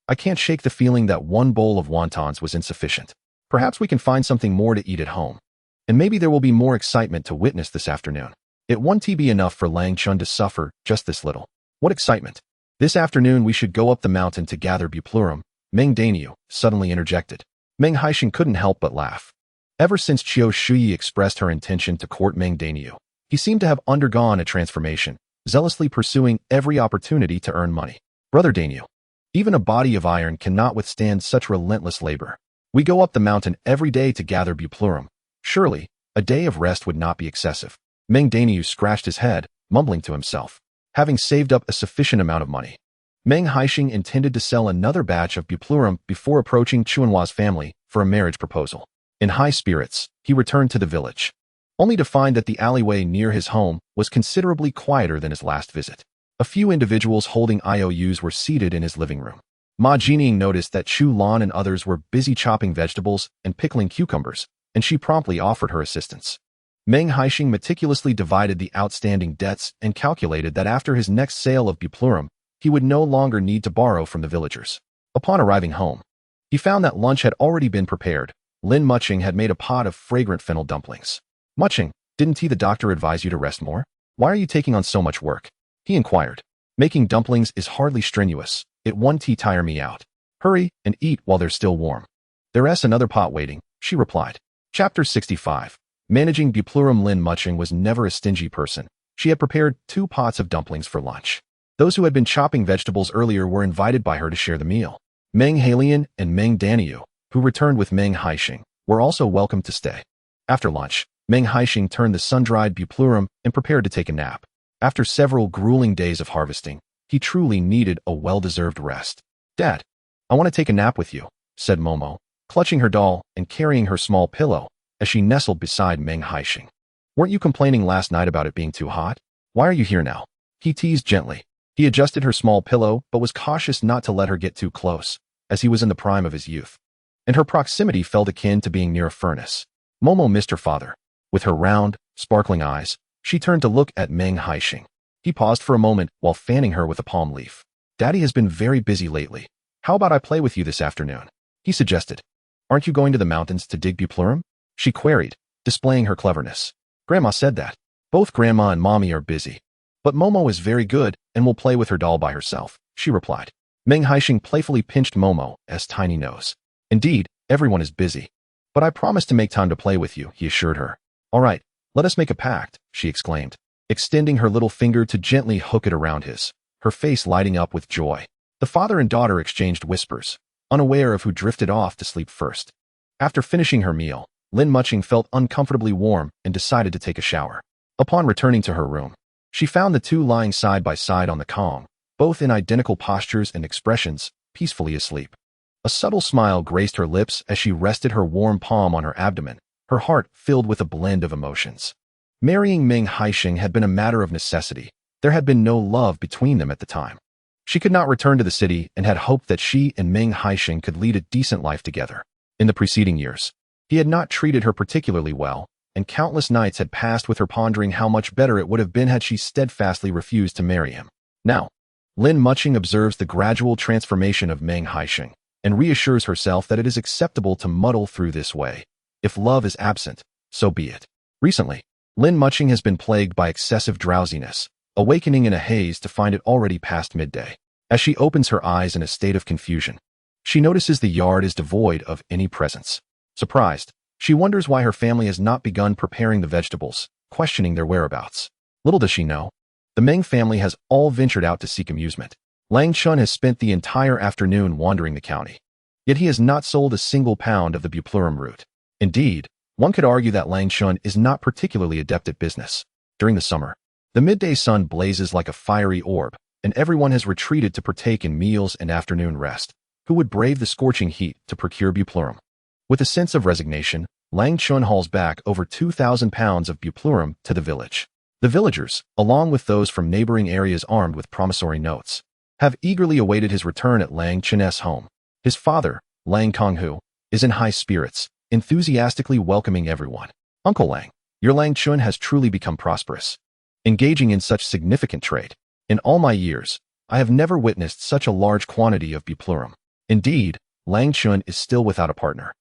I can't shake the feeling that one bowl of wontons was insufficient. Perhaps we can find something more to eat at home. And maybe there will be more excitement to witness this afternoon. It won't be enough for Lang Chen to suffer just this little. What excitement! This afternoon we should go up the mountain to gather buplurum, Meng Daniu suddenly interjected. Meng Haisheng couldn't help but laugh. Ever since Qiu Shuyi expressed her intention to court Meng Daniu, he seemed to have undergone a transformation, zealously pursuing every opportunity to earn money. Brother Daniu, even a body of iron cannot withstand such relentless labor. We go up the mountain every day to gather buplurum. Surely, a day of rest would not be excessive. Meng Daniu scratched his head, mumbling to himself. Having saved up a sufficient amount of money, Meng Haisheng intended to sell another batch of buplurum before approaching Chuanhua's family for a marriage proposal. In high spirits, he returned to the village, only to find that the alleyway near his home was considerably quieter than his last visit. A few individuals holding IOUs were seated in his living room. Ma Jining noticed that Chu Lan and others were busy chopping vegetables and pickling cucumbers, and she promptly offered her assistance. Meng Haisheng meticulously divided the outstanding debts and calculated that after his next sale of buplurum, he would no longer need to borrow from the villagers. Upon arriving home, he found that lunch had already been prepared. Lin Mucheng had made a pot of fragrant fennel dumplings. Mucheng, didn't the doctor advise you to rest more? Why are you taking on so much work? He inquired. Making dumplings is hardly strenuous. It won't tire me out. Hurry and eat while they're still warm. There's another pot waiting, she replied. Chapter 65. Managing Buplurum, Lin Mucheng was never a stingy person. She had prepared 2 pots of dumplings for lunch. Those who had been chopping vegetables earlier were invited by her to share the meal. Meng Haisheng and Meng Danyu, who returned with Meng Haisheng, were also welcome to stay. After lunch, Meng Haisheng turned the sun-dried Buplurum and prepared to take a nap. After several grueling days of harvesting, he truly needed a well-deserved rest. "Dad, I want to take a nap with you," said Momo, clutching her doll and carrying her small pillow as she nestled beside Meng Haisheng. "Weren't you complaining last night about it being too hot? Why are you here now?" He teased gently. He adjusted her small pillow but was cautious not to let her get too close, as he was in the prime of his youth. And her proximity felt akin to being near a furnace. Momo missed her father. With her round, sparkling eyes, she turned to look at Meng Haisheng. He paused for a moment while fanning her with a palm leaf. "Daddy has been very busy lately. How about I play with you this afternoon?" he suggested. "Aren't you going to the mountains to dig Buplurum?" she queried, displaying her cleverness. "Grandma said that. Both Grandma and Mommy are busy. But Momo is very good and will play with her doll by herself," she replied. Meng Haisheng playfully pinched Momo's tiny nose. "Indeed, everyone is busy. But I promise to make time to play with you," he assured her. "All right, let us make a pact," she exclaimed, extending her little finger to gently hook it around his, her face lighting up with joy. The father and daughter exchanged whispers, unaware of who drifted off to sleep first. After finishing her meal, Lin Mucheng felt uncomfortably warm and decided to take a shower. Upon returning to her room, she found the two lying side by side on the Kong, both in identical postures and expressions, peacefully asleep. A subtle smile graced her lips as she rested her warm palm on her abdomen, her heart filled with a blend of emotions. Marrying Meng Haisheng had been a matter of necessity. There had been no love between them at the time. She could not return to the city and had hoped that she and Meng Haisheng could lead a decent life together. In the preceding years, he had not treated her particularly well, and countless nights had passed with her pondering how much better it would have been had she steadfastly refused to marry him. Now, Lin Mucheng observes the gradual transformation of Meng Haisheng and reassures herself that it is acceptable to muddle through this way. If love is absent, so be it. Recently, Lin Mucheng has been plagued by excessive drowsiness, awakening in a haze to find it already past midday. As she opens her eyes in a state of confusion, she notices the yard is devoid of any presence. Surprised, she wonders why her family has not begun preparing the vegetables, questioning their whereabouts. Little does she know, the Meng family has all ventured out to seek amusement. Lang Chun has spent the entire afternoon wandering the county. Yet he has not sold a single pound of the Buplurum root. Indeed, one could argue that Lang Chun is not particularly adept at business. During the summer, the midday sun blazes like a fiery orb, and everyone has retreated to partake in meals and afternoon rest. Who would brave the scorching heat to procure Buplurum? With a sense of resignation, Lang Chun hauls back over 2,000 pounds of Buplurum to the village. The villagers, along with those from neighboring areas armed with promissory notes, have eagerly awaited his return at Lang Chun's home. His father, Lang Konghu, is in high spirits, enthusiastically welcoming everyone. "Uncle Lang, your Lang Chun has truly become prosperous, engaging in such significant trade. In all my years, I have never witnessed such a large quantity of Buplurum. Indeed, Lang Chun is still without a partner.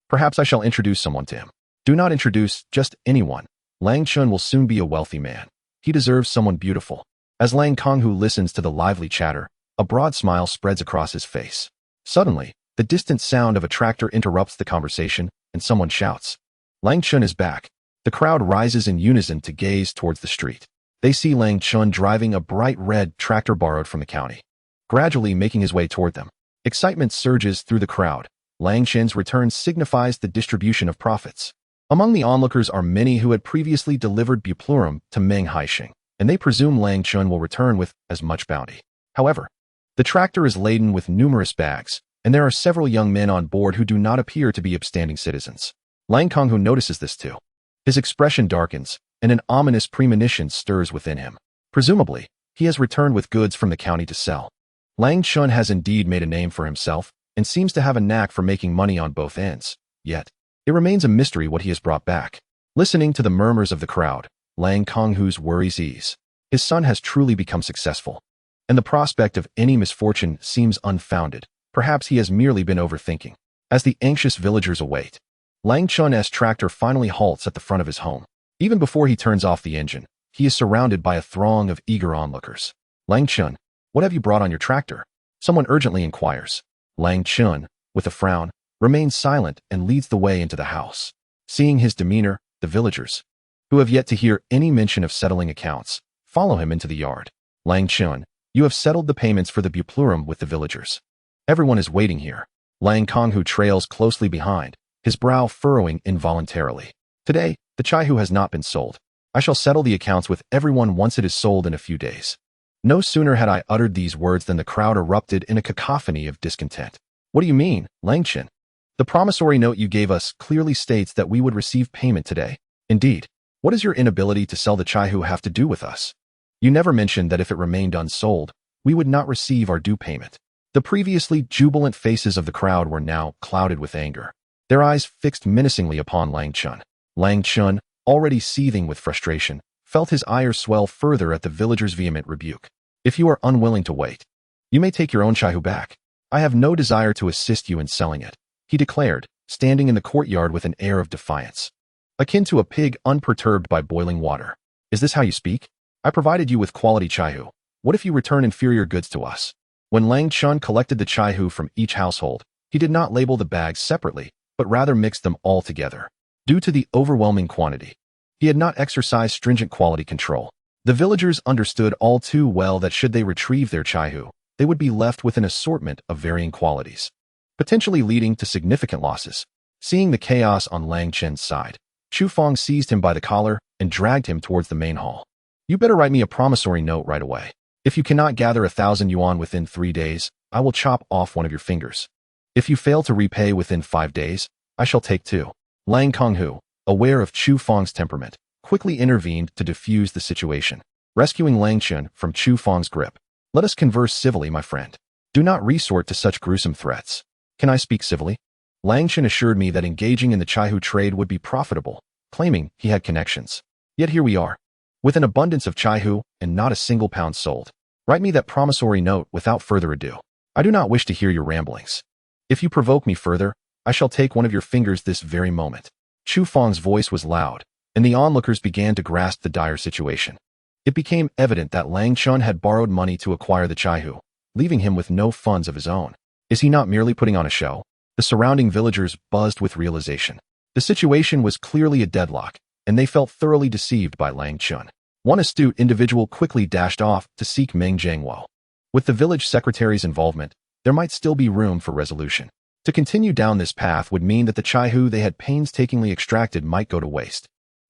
Perhaps I shall introduce someone to him." "Do not introduce just anyone. Lang Chun will soon be a wealthy man. He deserves someone beautiful." As Lang Konghu listens to the lively chatter, a broad smile spreads across his face. Suddenly, the distant sound of a tractor interrupts the conversation, and someone shouts, "Lang Chun is back." The crowd rises in unison to gaze towards the street. They see Lang Chun driving a bright red tractor borrowed from the county, gradually making his way toward them. Excitement surges through the crowd. Lang Chun's return signifies the distribution of profits. Among the onlookers are many who had previously delivered Buplurum to Meng Haisheng, and they presume Lang Chun will return with as much bounty. However, the tractor is laden with numerous bags, and there are several young men on board who do not appear to be upstanding citizens. Lang Konghu notices this too. His expression darkens, and an ominous premonition stirs within him. Presumably, he has returned with goods from the county to sell. Lang Chun has indeed made a name for himself, and seems to have a knack for making money on both ends. Yet, it remains a mystery what he has brought back. Listening to the murmurs of the crowd, Lang Konghu's worries ease. His son has truly become successful, and the prospect of any misfortune seems unfounded. Perhaps he has merely been overthinking. As the anxious villagers await, Lang Chun's tractor finally halts at the front of his home. Even before he turns off the engine, he is surrounded by a throng of eager onlookers. "Lang Chun, what have you brought on your tractor?" someone urgently inquires. Lang Chun, with a frown, remains silent and leads the way into the house. Seeing his demeanor, The villagers, who have yet to hear any mention of settling accounts, follow him into the yard. Lang Chun, you have settled the payments for the buplurum with the villagers. Everyone is waiting here. Lang Konghu trails closely behind, his brow furrowing involuntarily. Today, the Chaihu has not been sold. I shall settle the accounts with everyone once it is sold in a few days. No sooner had I uttered these words than the crowd erupted in a cacophony of discontent. What do you mean, Lang Chen? The promissory note you gave us clearly states that we would receive payment today. Indeed, what does your inability to sell the Chaihu have to do with us? You never mentioned that if it remained unsold, we would not receive our due payment. The previously jubilant faces of the crowd were now clouded with anger, their eyes fixed menacingly upon Lang Chun. Lang Chun, already seething with frustration, felt his ire swell further at the villager's vehement rebuke. If you are unwilling to wait, you may take your own Chaihu back. I have no desire to assist you in selling it, he declared, standing in the courtyard with an air of defiance, akin to a pig unperturbed by boiling water. Is this how you speak? I provided you with quality Chaihu. What if you return inferior goods to us? When Lang Chun collected the Chaihu from each household, he did not label the bags separately, but rather mixed them all together. Due to the overwhelming quantity, he had not exercised stringent quality control. The villagers understood all too well that should they retrieve their Chaihu, they would be left with an assortment of varying qualities, potentially leading to significant losses. Seeing the chaos on Lang Chen's side, Chu Fong seized him by the collar and dragged him towards the main hall. You better write me a promissory note right away. If you cannot gather 1,000 yuan within 3 days, I will chop off one of your fingers. If you fail to repay within 5 days, I shall take 2. Lang Konghu, aware of Chu Fong's temperament, quickly intervened to defuse the situation, rescuing Lang Chun from Chu Fong's grip. Let us converse civilly, my friend. Do not resort to such gruesome threats. Can I speak civilly? Lang Chun assured me that engaging in the Chaihu trade would be profitable, claiming he had connections. Yet here we are, with an abundance of Chaihu and not a single pound sold. Write me that promissory note without further ado. I do not wish to hear your ramblings. If you provoke me further, I shall take one of your fingers this very moment. Chu Fong's voice was loud, and the onlookers began to grasp the dire situation. It became evident that Lang Chun had borrowed money to acquire the Chaihu, leaving him with no funds of his own. Is he not merely putting on a show? The surrounding villagers buzzed with realization. The situation was clearly a deadlock, and they felt thoroughly deceived by Lang Chun. One astute individual quickly dashed off to seek Meng Jiangwo. With the village secretary's involvement, there might still be room for resolution. To continue down this path would mean that the Chaihu they had painstakingly extracted might go to waste.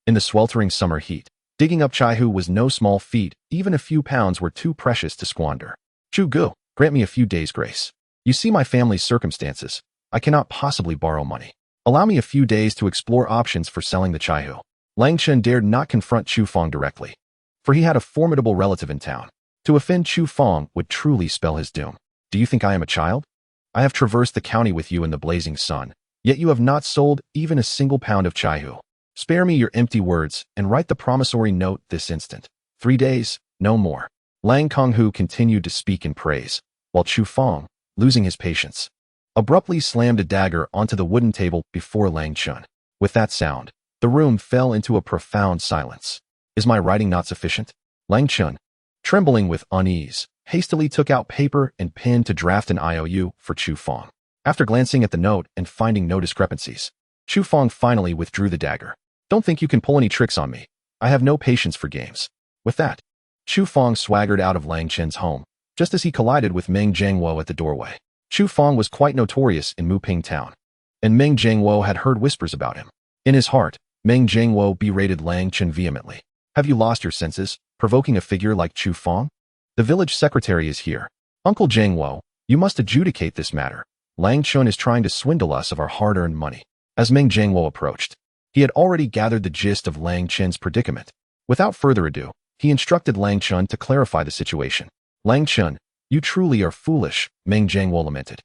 In the sweltering summer heat, digging up Chaihu was no small feat. Even a few pounds were too precious to squander. Chu Gu, grant me a few days' grace. You see my family's circumstances. I cannot possibly borrow money. Allow me a few days to explore options for selling the Chaihu. Lang Chen dared not confront Chu Fong directly, for he had a formidable relative in town. To offend Chu Fong would truly spell his doom. Do you think I am a child? I have traversed the county with you in the blazing sun, yet you have not sold even a single pound of Chaihu. Spare me your empty words and write the promissory note this instant. 3 days, no more. Lang Konghu continued to speak in praise, while Chu Fong, losing his patience, abruptly slammed a dagger onto the wooden table before Lang Chun. With that sound, the room fell into a profound silence. Is my writing not sufficient? Lang Chun, trembling with unease, hastily took out paper and pen to draft an IOU for Chu Fong. After glancing at the note and finding no discrepancies, Chu Fong finally withdrew the dagger. Don't think you can pull any tricks on me. I have no patience for games. With that, Chu Fong swaggered out of Lang Chen's home, just as he collided with Meng Jiangwo at the doorway. Chu Fong was quite notorious in Muping town, and Meng Jiangwo had heard whispers about him. In his heart, Meng Jiangwo berated Lang Chen vehemently. Have you lost your senses, provoking a figure like Chu Fong? The village secretary is here. Uncle Jiangwo, you must adjudicate this matter. Lang Chun is trying to swindle us of our hard-earned money. As Meng Jiangwo approached, he had already gathered the gist of Lang Chen's predicament. Without further ado, he instructed Lang Chun to clarify the situation. Lang Chun, you truly are foolish, Meng Jiangwo lamented,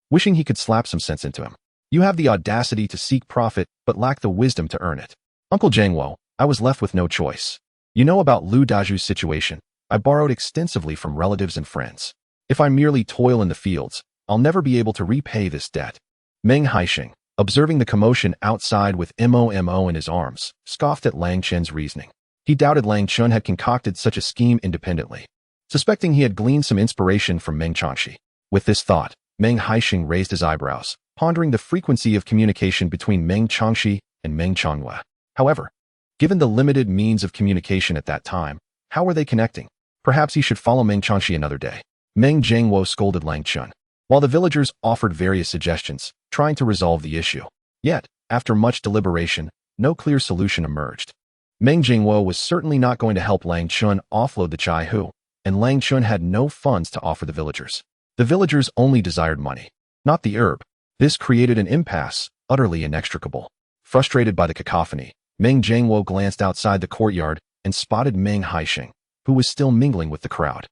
wishing he could slap some sense into him. You have the audacity to seek profit, but lack the wisdom to earn it. Uncle Jiangwo, I was left with no choice. You know about Lu Daju's situation. I borrowed extensively from relatives and friends. If I merely toil in the fields, I'll never be able to repay this debt. Meng Haisheng, observing the commotion outside with Momo in his arms, scoffed at Lang Chen's reasoning. He doubted Lang Chun had concocted such a scheme independently, suspecting he had gleaned some inspiration from Meng Changxi. With this thought, Meng Haisheng raised his eyebrows, pondering the frequency of communication between Meng Changxi and Meng Changhua. However, Given the limited means of communication at that time, how were they connecting? Perhaps he should follow Meng Changxi another day. Meng Jiangwo scolded Lang Chun, while the villagers offered various suggestions, trying to resolve the issue. Yet, after much deliberation, no clear solution emerged. Meng Jiangwo was certainly not going to help Lang Chun offload the Chai Hu, and Lang Chun had no funds to offer the villagers. The villagers only desired money, not the herb. This created an impasse, utterly inextricable. Frustrated by the cacophony, Meng Jiangwo glanced outside the courtyard and spotted Meng Haisheng, who was still mingling with the crowd.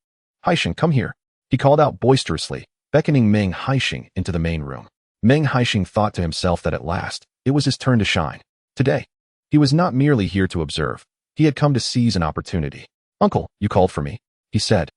"Haisheng, come here," he called out boisterously, beckoning Meng Haisheng into the main room. Meng Haisheng thought to himself that at last, it was his turn to shine. Today, he was not merely here to observe, he had come to seize an opportunity. "Uncle, you called for me," he said,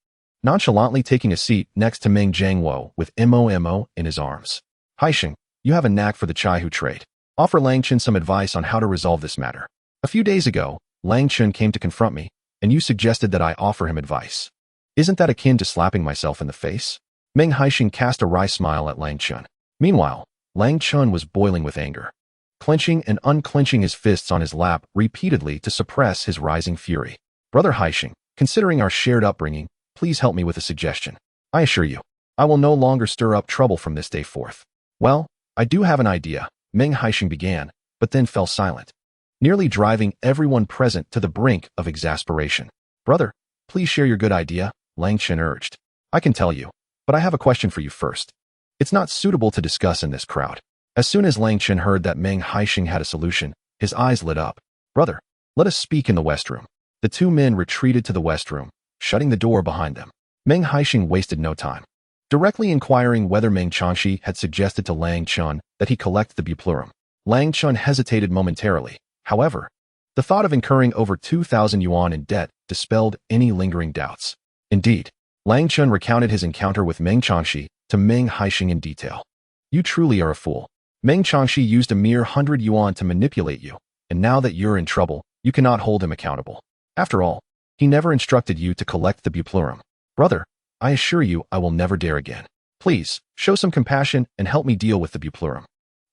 nonchalantly taking a seat next to Meng Jiangwo with Momo in his arms. "Haisheng, you have a knack for the Chai Hu trade. Offer Lang Chun some advice on how to resolve this matter. A few days ago, Lang Chun came to confront me, and you suggested that I offer him advice. Isn't that akin to slapping myself in the face?" Meng Haisheng cast a wry smile at Lang Chun. Meanwhile, Lang Chun was boiling with anger, clenching and unclenching his fists on his lap repeatedly to suppress his rising fury. "Brother Haisheng, considering our shared upbringing, please help me with a suggestion. I assure you, I will no longer stir up trouble from this day forth." "Well, I do have an idea," Meng Haisheng began, but then fell silent, nearly driving everyone present to the brink of exasperation. "Brother, please share your good idea," Lang Chun urged. "I can tell you, but I have a question for you first. It's not suitable to discuss in this crowd." As soon as Lang Chun heard that Meng Haisheng had a solution, his eyes lit up. "Brother, let us speak in the West Room." The two men retreated to the West Room, shutting the door behind them. Meng Haisheng wasted no time, directly inquiring whether Meng Changxi had suggested to Lang Chun that he collect the buplurum. Lang Chun hesitated momentarily. However, the thought of incurring over 2,000 yuan in debt dispelled any lingering doubts. Indeed, Lang Chun recounted his encounter with Meng Changxi to Meng Haisheng in detail. "You truly are a fool. Meng Changxi used a mere 100 yuan to manipulate you, and now that you're in trouble, you cannot hold him accountable. After all, he never instructed you to collect the buplurum. Brother, I assure you I will never dare again. Please, show some compassion and help me deal with the buplurum.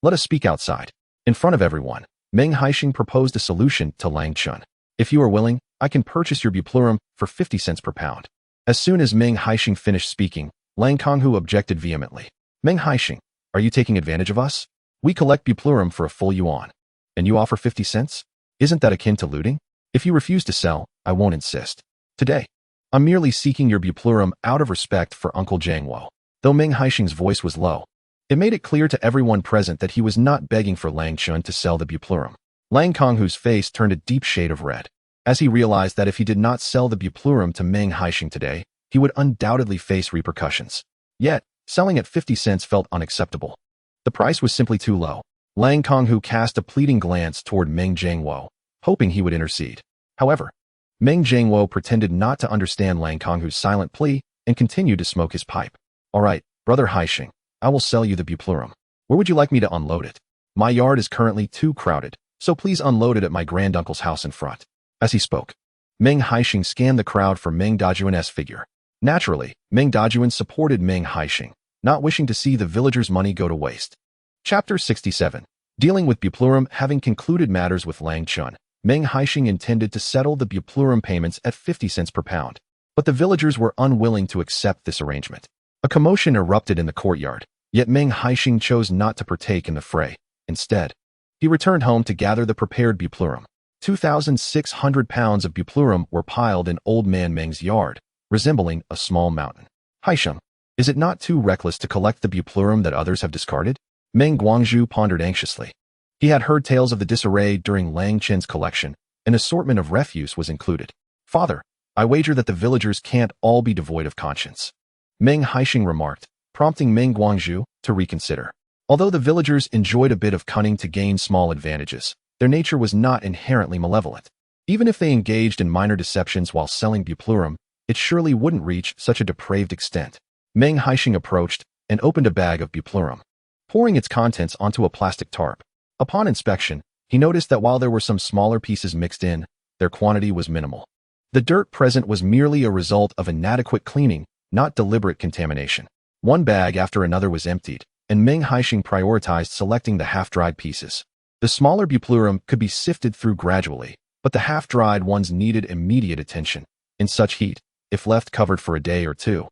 Let us speak outside." In front of everyone, Meng Haisheng proposed a solution to Lang Chun. "If you are willing, I can purchase your buplurum for 50 cents per pound." As soon as Meng Haisheng finished speaking, Lang Konghu objected vehemently. "Meng Haisheng, are you taking advantage of us? We collect buplurum for a full yuan, and you offer 50 cents? Isn't that akin to looting? If you refuse to sell, I won't insist. Today, I'm merely seeking your buplurum out of respect for Uncle Jiangwo." Though Meng Haisheng's voice was low, it made it clear to everyone present that he was not begging for Lang Chun to sell the buplurum. Lang Konghu's face turned a deep shade of red, as he realized that if he did not sell the buplurum to Meng Haisheng today, he would undoubtedly face repercussions. Yet, selling at 50 cents felt unacceptable. The price was simply too low. Lang Konghu cast a pleading glance toward Meng Jiangwo, hoping he would intercede. However, Meng Jiangwo pretended not to understand Lang Konghu's silent plea and continued to smoke his pipe. "All right, Brother Haisheng, I will sell you the buplurum. Where would you like me to unload it? My yard is currently too crowded, so please unload it at my granduncle's house in front." As he spoke, Meng Haisheng scanned the crowd for Meng Dajuan's figure. Naturally, Meng Dajuan supported Meng Haisheng, not wishing to see the villagers' money go to waste. Chapter 67. Dealing with buplurum. Having concluded matters with Lang Chun, Meng Haisheng intended to settle the buplurum payments at 50 cents per pound, but the villagers were unwilling to accept this arrangement. A commotion erupted in the courtyard, yet Meng Haisheng chose not to partake in the fray. Instead, he returned home to gather the prepared buplurum. 2,600 pounds of buplurum were piled in Old Man Meng's yard, resembling a small mountain. "Haisheng, is it not too reckless to collect the buplurum that others have discarded?" Meng Guangzhu pondered anxiously. He had heard tales of the disarray during Lang Chen's collection. An assortment of refuse was included. "Father, I wager that the villagers can't all be devoid of conscience," Meng Haisheng remarked, prompting Meng Guangzhu to reconsider. Although the villagers enjoyed a bit of cunning to gain small advantages, their nature was not inherently malevolent. Even if they engaged in minor deceptions while selling buplurum, it surely wouldn't reach such a depraved extent. Meng Haisheng approached and opened a bag of buplurum, pouring its contents onto a plastic tarp. Upon inspection, he noticed that while there were some smaller pieces mixed in, their quantity was minimal. The dirt present was merely a result of inadequate cleaning, not deliberate contamination. One bag after another was emptied, and Meng Haisheng prioritized selecting the half-dried pieces. The smaller buplurum could be sifted through gradually, But the half-dried ones needed immediate attention. In such heat, if left covered for a day or two,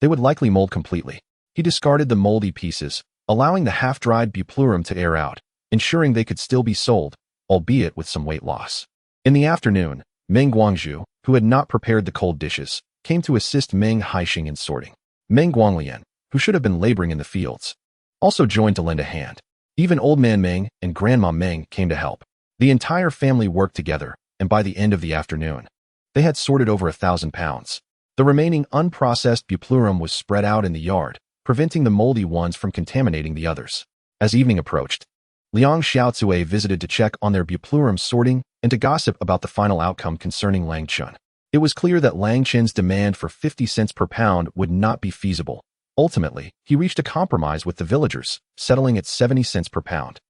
they would likely mold completely. He discarded the moldy pieces, allowing the half-dried buplurum to air out, ensuring they could still be sold, albeit with some weight loss. In the afternoon, Meng Guangzhu, who had not prepared the cold dishes, came to assist Meng Haisheng in sorting. Meng Guanglian, who should have been laboring in the fields, also joined to lend a hand. Even Old Man Meng and Grandma Meng came to help. The entire family worked together, and by the end of the afternoon, they had sorted over 1,000 pounds. The remaining unprocessed buplurum was spread out in the yard, preventing the moldy ones from contaminating the others. As evening approached, Liang Xiaozue visited to check on their buplurum sorting and to gossip about the final outcome concerning Lang Chun. It was clear that Lang Chun's demand for 50 cents per pound would not be feasible. Ultimately, he reached a compromise with the villagers, settling at 70 cents per pound.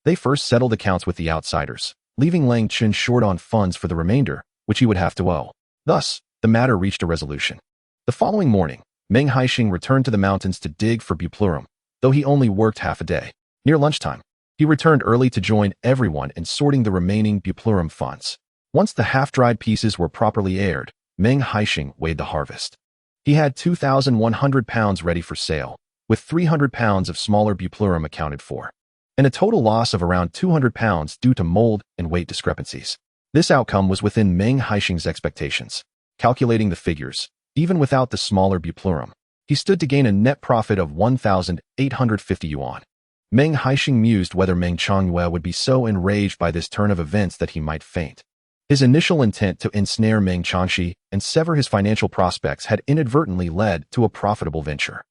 They first settled accounts with the outsiders, leaving Lang Chun short on funds for the remainder, which he would have to owe. Thus, the matter reached a resolution. The following morning, Meng Haisheng returned to the mountains to dig for buplurum, though he only worked half a day. Near lunchtime, he returned early to join everyone in sorting the remaining buplurum funds. Once the half-dried pieces were properly aired, Meng Haisheng weighed the harvest. He had 2,100 pounds ready for sale, with 300 pounds of smaller buplurum accounted for, and a total loss of around 200 pounds due to mold and weight discrepancies. This outcome was within Meng Haisheng's expectations. Calculating the figures, even without the smaller buplurum, he stood to gain a net profit of 1,850 yuan. Meng Haisheng mused whether Meng Changyue would be so enraged by this turn of events that he might faint. His initial intent to ensnare Meng Changxi and sever his financial prospects had inadvertently led to a profitable venture.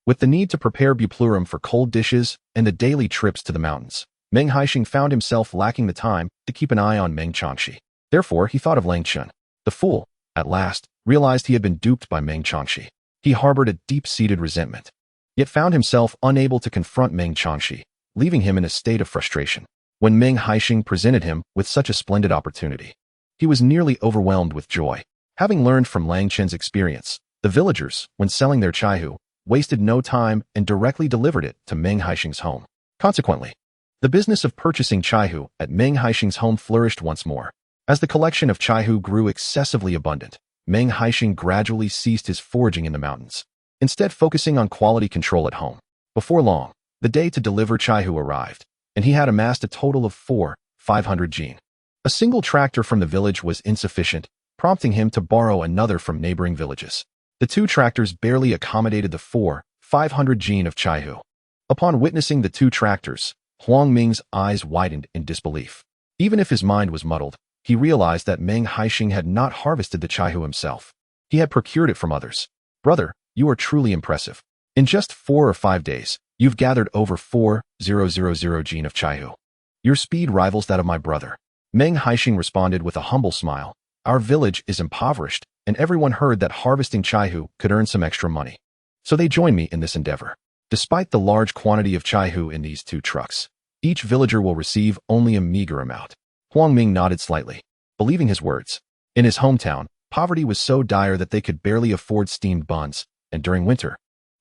With the need to prepare buplurum for cold dishes and the daily trips to the mountains, Meng Haisheng found himself lacking the time to keep an eye on Meng Changxi. Therefore, he thought of Lang Chun. The fool, at last, realized he had been duped by Meng Changxi. He harbored a deep-seated resentment, yet found himself unable to confront Meng Changxi, leaving him in a state of frustration. When Meng Haisheng presented him with such a splendid opportunity, he was nearly overwhelmed with joy. Having learned from Lang Chen's experience, the villagers, when selling their chaihu, wasted no time and directly delivered it to Meng Haisheng's home. Consequently, the business of purchasing chaihu at Meng Haisheng's home flourished once more. As the collection of chaihu grew excessively abundant, Meng Haisheng gradually ceased his foraging in the mountains, instead focusing on quality control at home. Before long, the day to deliver chaihu arrived, and he had amassed a total of 500 jin. A single tractor from the village was insufficient, prompting him to borrow another from neighboring villages. The two tractors barely accommodated the 500 jin of chaihu. Upon witnessing the two tractors, Huang Ming's eyes widened in disbelief. Even if his mind was muddled, he realized that Meng Haisheng had not harvested the chaihu himself. He had procured it from others. Brother, you are truly impressive. In just 4 or 5 days, you've gathered over 4,000 jin of chaihu. Your speed rivals that of my brother. Meng Haisheng responded with a humble smile. Our village is impoverished, and everyone heard that harvesting chaihu could earn some extra money. So they joined me in this endeavor. Despite the large quantity of chaihu in these 2 trucks, each villager will receive only a meager amount. Huang Ming nodded slightly, believing his words. In his hometown, poverty was so dire that they could barely afford steamed buns, and during winter,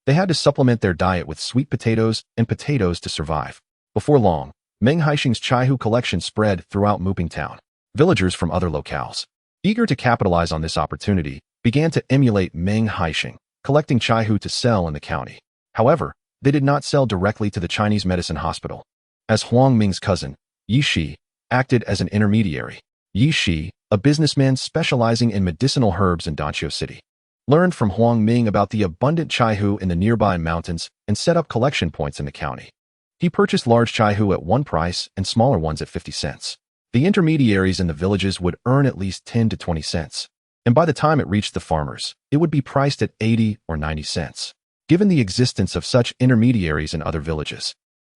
they had to supplement their diet with sweet potatoes and potatoes to survive. Before long, Meng Haisheng's chaihu collection spread throughout Muping town. Villagers from other locales, eager to capitalize on this opportunity, began to emulate Meng Haisheng, collecting chaihu to sell in the county. However, they did not sell directly to the Chinese medicine hospital, as Huang Ming's cousin, Yi Shi, acted as an intermediary. Yi Shi, a businessman specializing in medicinal herbs in Danqiu City, learned from Huang Ming about the abundant chaihu in the nearby mountains and set up collection points in the county. He purchased large chaihu at 1 price and smaller ones at 50 cents. The intermediaries in the villages would earn at least 10 to 20 cents, and by the time it reached the farmers, it would be priced at 80 or 90 cents. Given the existence of such intermediaries in other villages,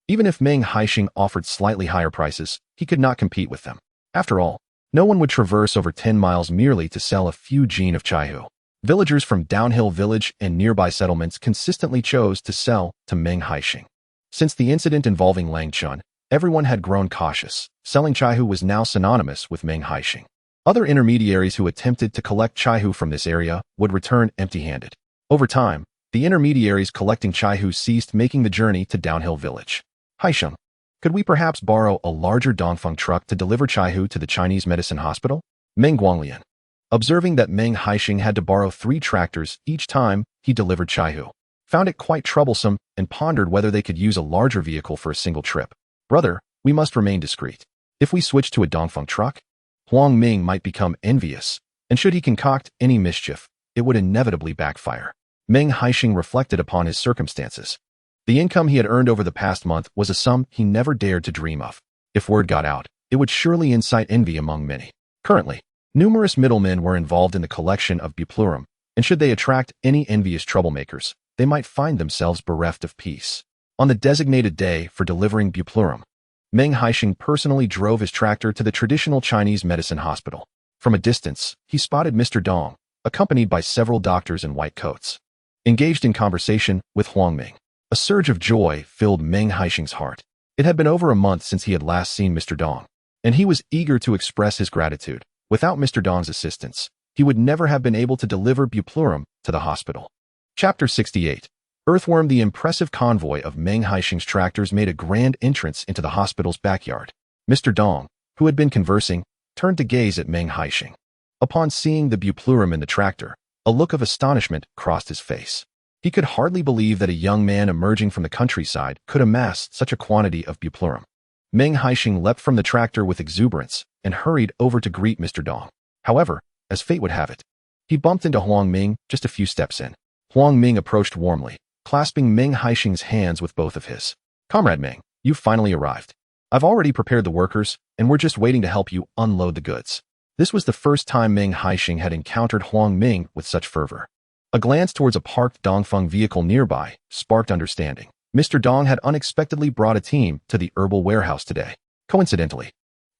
even if Meng Haisheng offered slightly higher prices, he could not compete with them. After all, no one would traverse over 10 miles merely to sell a few jin of chaihu. Villagers from Downhill Village and nearby settlements consistently chose to sell to Meng Haisheng. Since the incident involving Lang Chun, everyone had grown cautious. Selling chaihu was now synonymous with Meng Haisheng. Other intermediaries who attempted to collect chaihu from this area would return empty-handed. Over time, the intermediaries collecting chaihu ceased making the journey to Downhill Village. Haisheng, Could we perhaps borrow a larger Dongfeng truck to deliver Chaihu to the Chinese medicine hospital? Meng Guanglian, observing that Meng Haisheng had to borrow 3 tractors each time he delivered Chaihu, found it quite troublesome and pondered whether they could use a larger vehicle for a single trip. Brother, we must remain discreet. If we switch to a Dongfeng truck, Huang Ming might become envious, and should he concoct any mischief, it would inevitably backfire. Meng Haisheng reflected upon his circumstances. The income he had earned over the past month was a sum he never dared to dream of. If word got out, it would surely incite envy among many. Currently, numerous middlemen were involved in the collection of buplurum, and should they attract any envious troublemakers, they might find themselves bereft of peace. On the designated day for delivering buplurum, Meng Haisheng personally drove his tractor to the traditional Chinese medicine hospital. From a distance, he spotted Mr. Dong, accompanied by several doctors in white coats, engaged in conversation with Huang Ming. A surge of joy filled Meng Haisheng's heart. It had been over a month since he had last seen Mr. Dong, and he was eager to express his gratitude. Without Mr. Dong's assistance, he would never have been able to deliver buplurum to the hospital. Chapter 68. Earthworm. The impressive convoy of Meng Haisheng's tractors made a grand entrance into the hospital's backyard. Mr. Dong, who had been conversing, turned to gaze at Meng Haisheng. Upon seeing the buplurum in the tractor, a look of astonishment crossed his face. He could hardly believe that a young man emerging from the countryside could amass such a quantity of buplurum. Meng Haisheng leapt from the tractor with exuberance and hurried over to greet Mr. Dong. However, as fate would have it, he bumped into Huang Ming just a few steps in. Huang Ming approached warmly, clasping Meng Haisheng's hands with both of his. Comrade Meng, you've finally arrived. I've already prepared the workers, and we're just waiting to help you unload the goods. This was the first time Meng Haisheng had encountered Huang Ming with such fervor. A glance towards a parked Dongfeng vehicle nearby sparked understanding. Mr. Dong had unexpectedly brought a team to the herbal warehouse today. Coincidentally,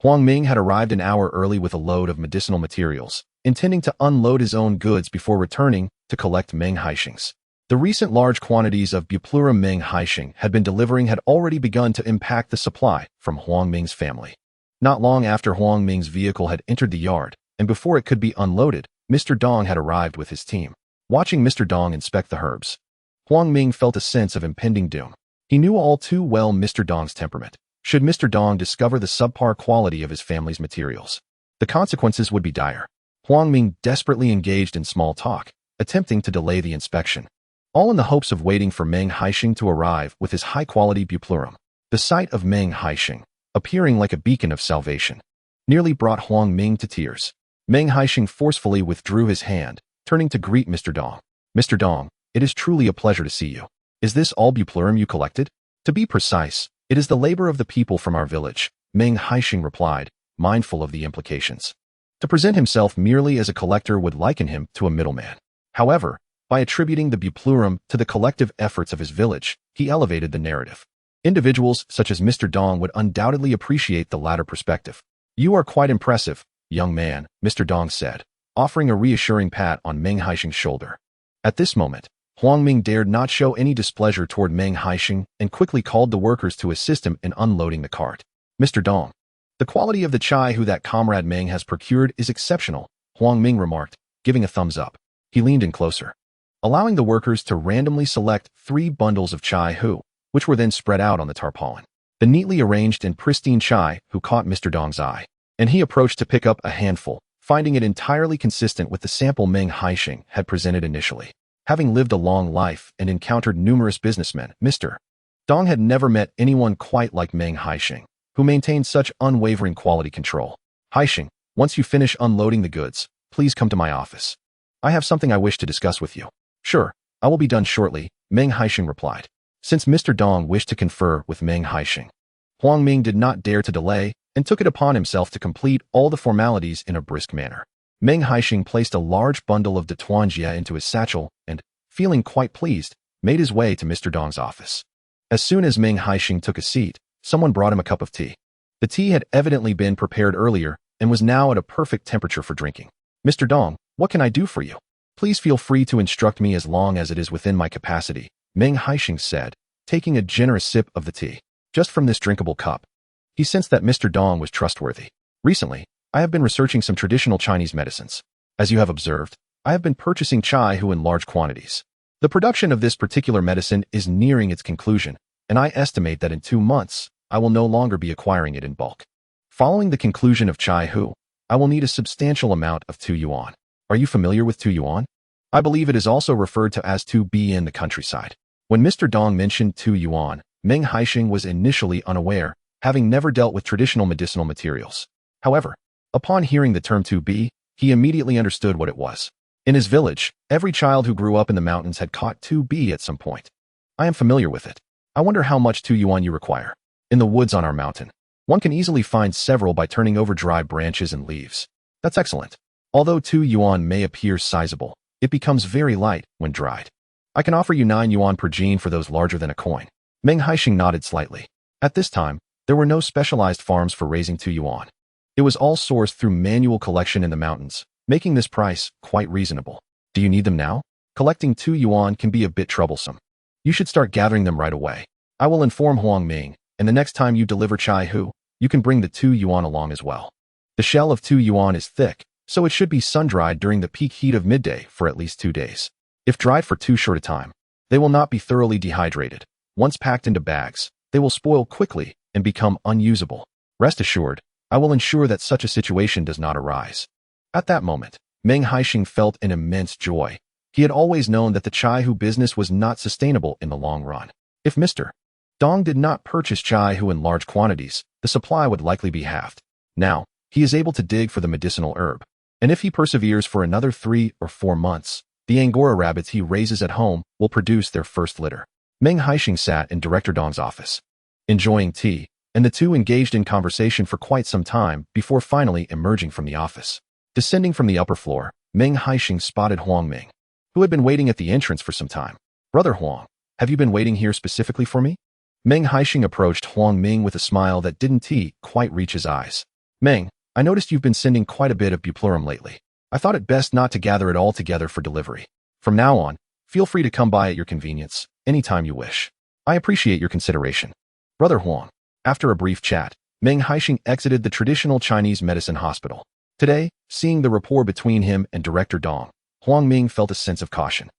Huang Ming had arrived an hour early with a load of medicinal materials, intending to unload his own goods before returning to collect Meng Haisheng's. The recent large quantities of buplurum Meng Haisheng had been delivering had already begun to impact the supply from Huang Ming's family. Not long after Huang Ming's vehicle had entered the yard, and before it could be unloaded, Mr. Dong had arrived with his team. Watching Mr. Dong inspect the herbs, Huang Ming felt a sense of impending doom. He knew all too well Mr. Dong's temperament. Should Mr. Dong discover the subpar quality of his family's materials, the consequences would be dire. Huang Ming desperately engaged in small talk, attempting to delay the inspection, all in the hopes of waiting for Meng Haisheng to arrive with his high-quality buplurum. The sight of Meng Haisheng, appearing like a beacon of salvation, nearly brought Huang Ming to tears. Meng Haisheng forcefully withdrew his hand, turning to greet Mr. Dong. Mr. Dong, it is truly a pleasure to see you. Is this all buplurum you collected? To be precise, it is the labor of the people from our village, Meng Haisheng replied, mindful of the implications. To present himself merely as a collector would liken him to a middleman. However, by attributing the buplurum to the collective efforts of his village, he elevated the narrative. Individuals such as Mr. Dong would undoubtedly appreciate the latter perspective. You are quite impressive, young man, Mr. Dong said, offering a reassuring pat on Meng Haisheng's shoulder. At this moment, Huang Ming dared not show any displeasure toward Meng Haisheng and quickly called the workers to assist him in unloading the cart. Mr. Dong, the quality of the Chaihu that Comrade Meng has procured is exceptional, Huang Ming remarked, giving a thumbs up. He leaned in closer, allowing the workers to randomly select 3 bundles of Chaihu, which were then spread out on the tarpaulin. The neatly arranged and pristine Chaihu caught Mr. Dong's eye, and he approached to pick up a handful, finding it entirely consistent with the sample Meng Haisheng had presented initially. Having lived a long life and encountered numerous businessmen, Mr. Dong had never met anyone quite like Meng Haisheng, who maintained such unwavering quality control. Haisheng, once you finish unloading the goods, please come to my office. I have something I wish to discuss with you. Sure, I will be done shortly, Meng Haisheng replied. Since Mr. Dong wished to confer with Meng Haisheng, Huang Ming did not dare to delay and took it upon himself to complete all the formalities in a brisk manner. Meng Haisheng placed a large bundle of Detuanjia into his satchel and, feeling quite pleased, made his way to Mr. Dong's office. As soon as Meng Haisheng took a seat, someone brought him a cup of tea. The tea had evidently been prepared earlier and was now at a perfect temperature for drinking. Mr. Dong, what can I do for you? Please feel free to instruct me as long as it is within my capacity, Meng Haisheng said, taking a generous sip of the tea. Just from this drinkable cup, he sensed that Mr. Dong was trustworthy. Recently, I have been researching some traditional Chinese medicines. As you have observed, I have been purchasing Chaihu in large quantities. The production of this particular medicine is nearing its conclusion, and I estimate that in 2 months, I will no longer be acquiring it in bulk. Following the conclusion of Chai Hu, I will need a substantial amount of 2 yuan. Are you familiar with 2 yuan? I believe it is also referred to as 2B in the countryside. When Mr. Dong mentioned 2 yuan, Meng Haisheng was initially unaware, having never dealt with traditional medicinal materials. However, upon hearing the term 2B, he immediately understood what it was. In his village, every child who grew up in the mountains had caught 2B at some point. I am familiar with it. I wonder how much 2 yuan you require. In the woods on our mountain, one can easily find several by turning over dry branches and leaves. That's excellent. Although 2 yuan may appear sizable, it becomes very light when dried. I can offer you 9 yuan per gene for those larger than a coin. Meng Haisheng nodded slightly. At this time, there were no specialized farms for raising 2 yuan. It was all sourced through manual collection in the mountains, making this price quite reasonable. Do you need them now? Collecting 2 yuan can be a bit troublesome. You should start gathering them right away. I will inform Huang Ming, and the next time you deliver Chai Hu, you can bring the 2 yuan along as well. The shell of 2 yuan is thick, so it should be sun-dried during the peak heat of midday for at least 2 days. If dried for too short a time, they will not be thoroughly dehydrated. Once packed into bags, they will spoil quickly and become unusable. Rest assured, I will ensure that such a situation does not arise. At that moment, Meng Haisheng felt an immense joy. He had always known that the Chai Hu business was not sustainable in the long run. If Mr. Dong did not purchase Chai Hu in large quantities, the supply would likely be halved. Now, he is able to dig for the medicinal herb. And if he perseveres for another 3 or 4 months, the Angora rabbits he raises at home will produce their first litter. Meng Haisheng sat in Director Dong's office, enjoying tea, and the two engaged in conversation for quite some time before finally emerging from the office. Descending from the upper floor, Meng Haisheng spotted Huang Ming, who had been waiting at the entrance for some time. Brother Huang, have you been waiting here specifically for me? Meng Haisheng approached Huang Ming with a smile that didn't quite reach his eyes. Meng, I noticed you've been sending quite a bit of buplurum lately. I thought it best not to gather it all together for delivery. From now on, feel free to come by at your convenience, anytime you wish. I appreciate your consideration. Brother Huang. After a brief chat, Meng Haisheng exited the traditional Chinese medicine hospital. Today, seeing the rapport between him and Director Dong, Huang Ming felt a sense of caution.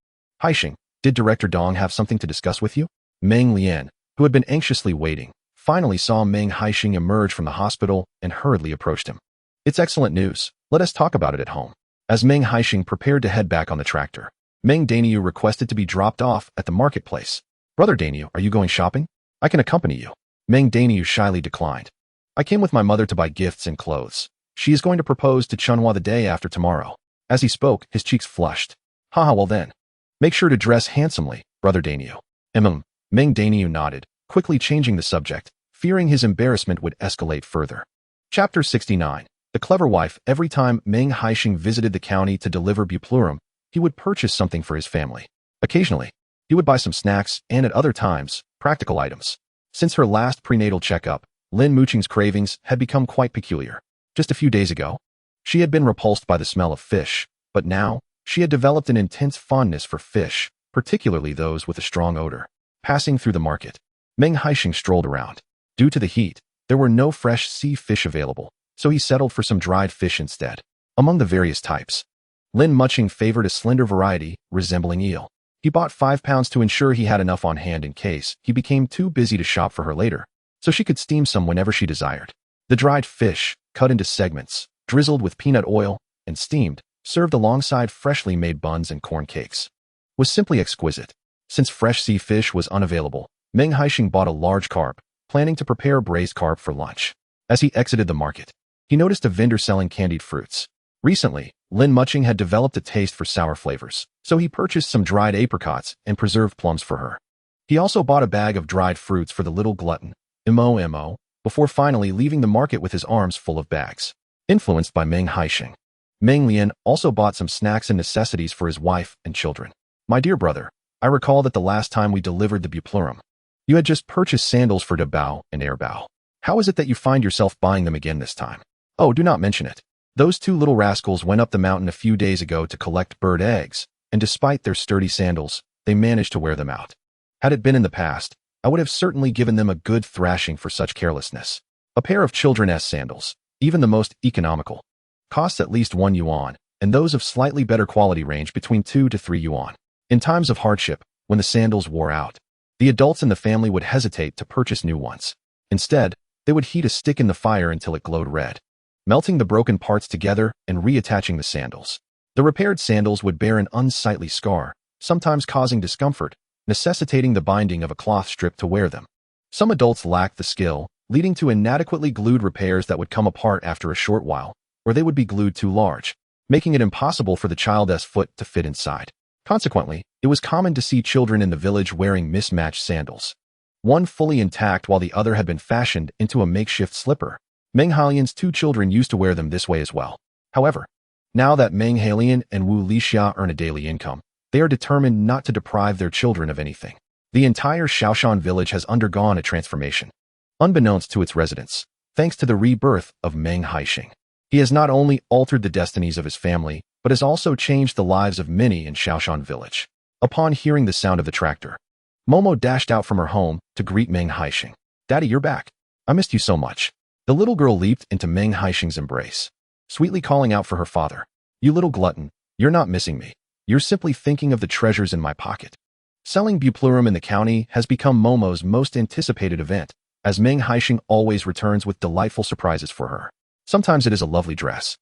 Haisheng, did Director Dong have something to discuss with you? Meng Lian, who had been anxiously waiting, finally saw Meng Haisheng emerge from the hospital and hurriedly approached him. It's excellent news. Let us talk about it at home. As Meng Haisheng prepared to head back on the tractor, Meng Daniu requested to be dropped off at the marketplace. Brother Daniu, are you going shopping? I can accompany you. Meng Daniu shyly declined. I came with my mother to buy gifts and clothes. She is going to propose to Chunhua the day after tomorrow. As he spoke, his cheeks flushed. Haha, well then. Make sure to dress handsomely, Brother Daniu. Meng Daniu nodded, quickly changing the subject, fearing his embarrassment would escalate further. Chapter 69. The clever wife. Every time Meng Haisheng visited the county to deliver buplurum, he would purchase something for his family. Occasionally, he would buy some snacks and at other times, practical items. Since her last prenatal checkup, Lin Mucheng's cravings had become quite peculiar. Just a few days ago, she had been repulsed by the smell of fish, but now, she had developed an intense fondness for fish, particularly those with a strong odor. Passing through the market, Meng Haisheng strolled around. Due to the heat, there were no fresh sea fish available, so he settled for some dried fish instead. Among the various types, Lin Mucheng favored a slender variety resembling eel. He bought 5 pounds to ensure he had enough on hand in case he became too busy to shop for her later, so she could steam some whenever she desired. The dried fish, cut into segments, drizzled with peanut oil, and steamed, served alongside freshly made buns and corn cakes, was simply exquisite. Since fresh sea fish was unavailable, Meng Haisheng bought a large carp, planning to prepare braised carp for lunch. As he exited the market, he noticed a vendor selling candied fruits. Recently, Lin Mucheng had developed a taste for sour flavors, so he purchased some dried apricots and preserved plums for her. He also bought a bag of dried fruits for the little glutton, Momo, before finally leaving the market with his arms full of bags. Influenced by Meng Haisheng, Meng Lian also bought some snacks and necessities for his wife and children. My dear brother, I recall that the last time we delivered the buplurum, you had just purchased sandals for Dabao and Airbao. How is it that you find yourself buying them again this time? Oh, do not mention it. Those 2 little rascals went up the mountain a few days ago to collect bird eggs, and despite their sturdy sandals, they managed to wear them out. Had it been in the past, I would have certainly given them a good thrashing for such carelessness. A pair of children's sandals, even the most economical, costs at least 1 yuan, and those of slightly better quality range between 2 to 3 yuan. In times of hardship, when the sandals wore out, the adults in the family would hesitate to purchase new ones. Instead, they would heat a stick in the fire until it glowed red, melting the broken parts together and reattaching the sandals. The repaired sandals would bear an unsightly scar, sometimes causing discomfort, necessitating the binding of a cloth strip to wear them. Some adults lacked the skill, leading to inadequately glued repairs that would come apart after a short while, or they would be glued too large, making it impossible for the child's foot to fit inside. Consequently, it was common to see children in the village wearing mismatched sandals, one fully intact while the other had been fashioned into a makeshift slipper. Meng Haisheng's two children used to wear them this way as well. However, now that Meng Haisheng and Wu Lixia earn a daily income, they are determined not to deprive their children of anything. The entire Shaoshan village has undergone a transformation, unbeknownst to its residents, thanks to the rebirth of Meng Haisheng. He has not only altered the destinies of his family, but has also changed the lives of many in Shaoshan village. Upon hearing the sound of the tractor, Momo dashed out from her home to greet Meng Haisheng. "Daddy, you're back. I missed you so much." The little girl leaped into Meng Haisheng's embrace, sweetly calling out for her father. "You little glutton, you're not missing me. You're simply thinking of the treasures in my pocket." Selling buplurum in the county has become Momo's most anticipated event, as Meng Haisheng always returns with delightful surprises for her. Sometimes it is a lovely dress,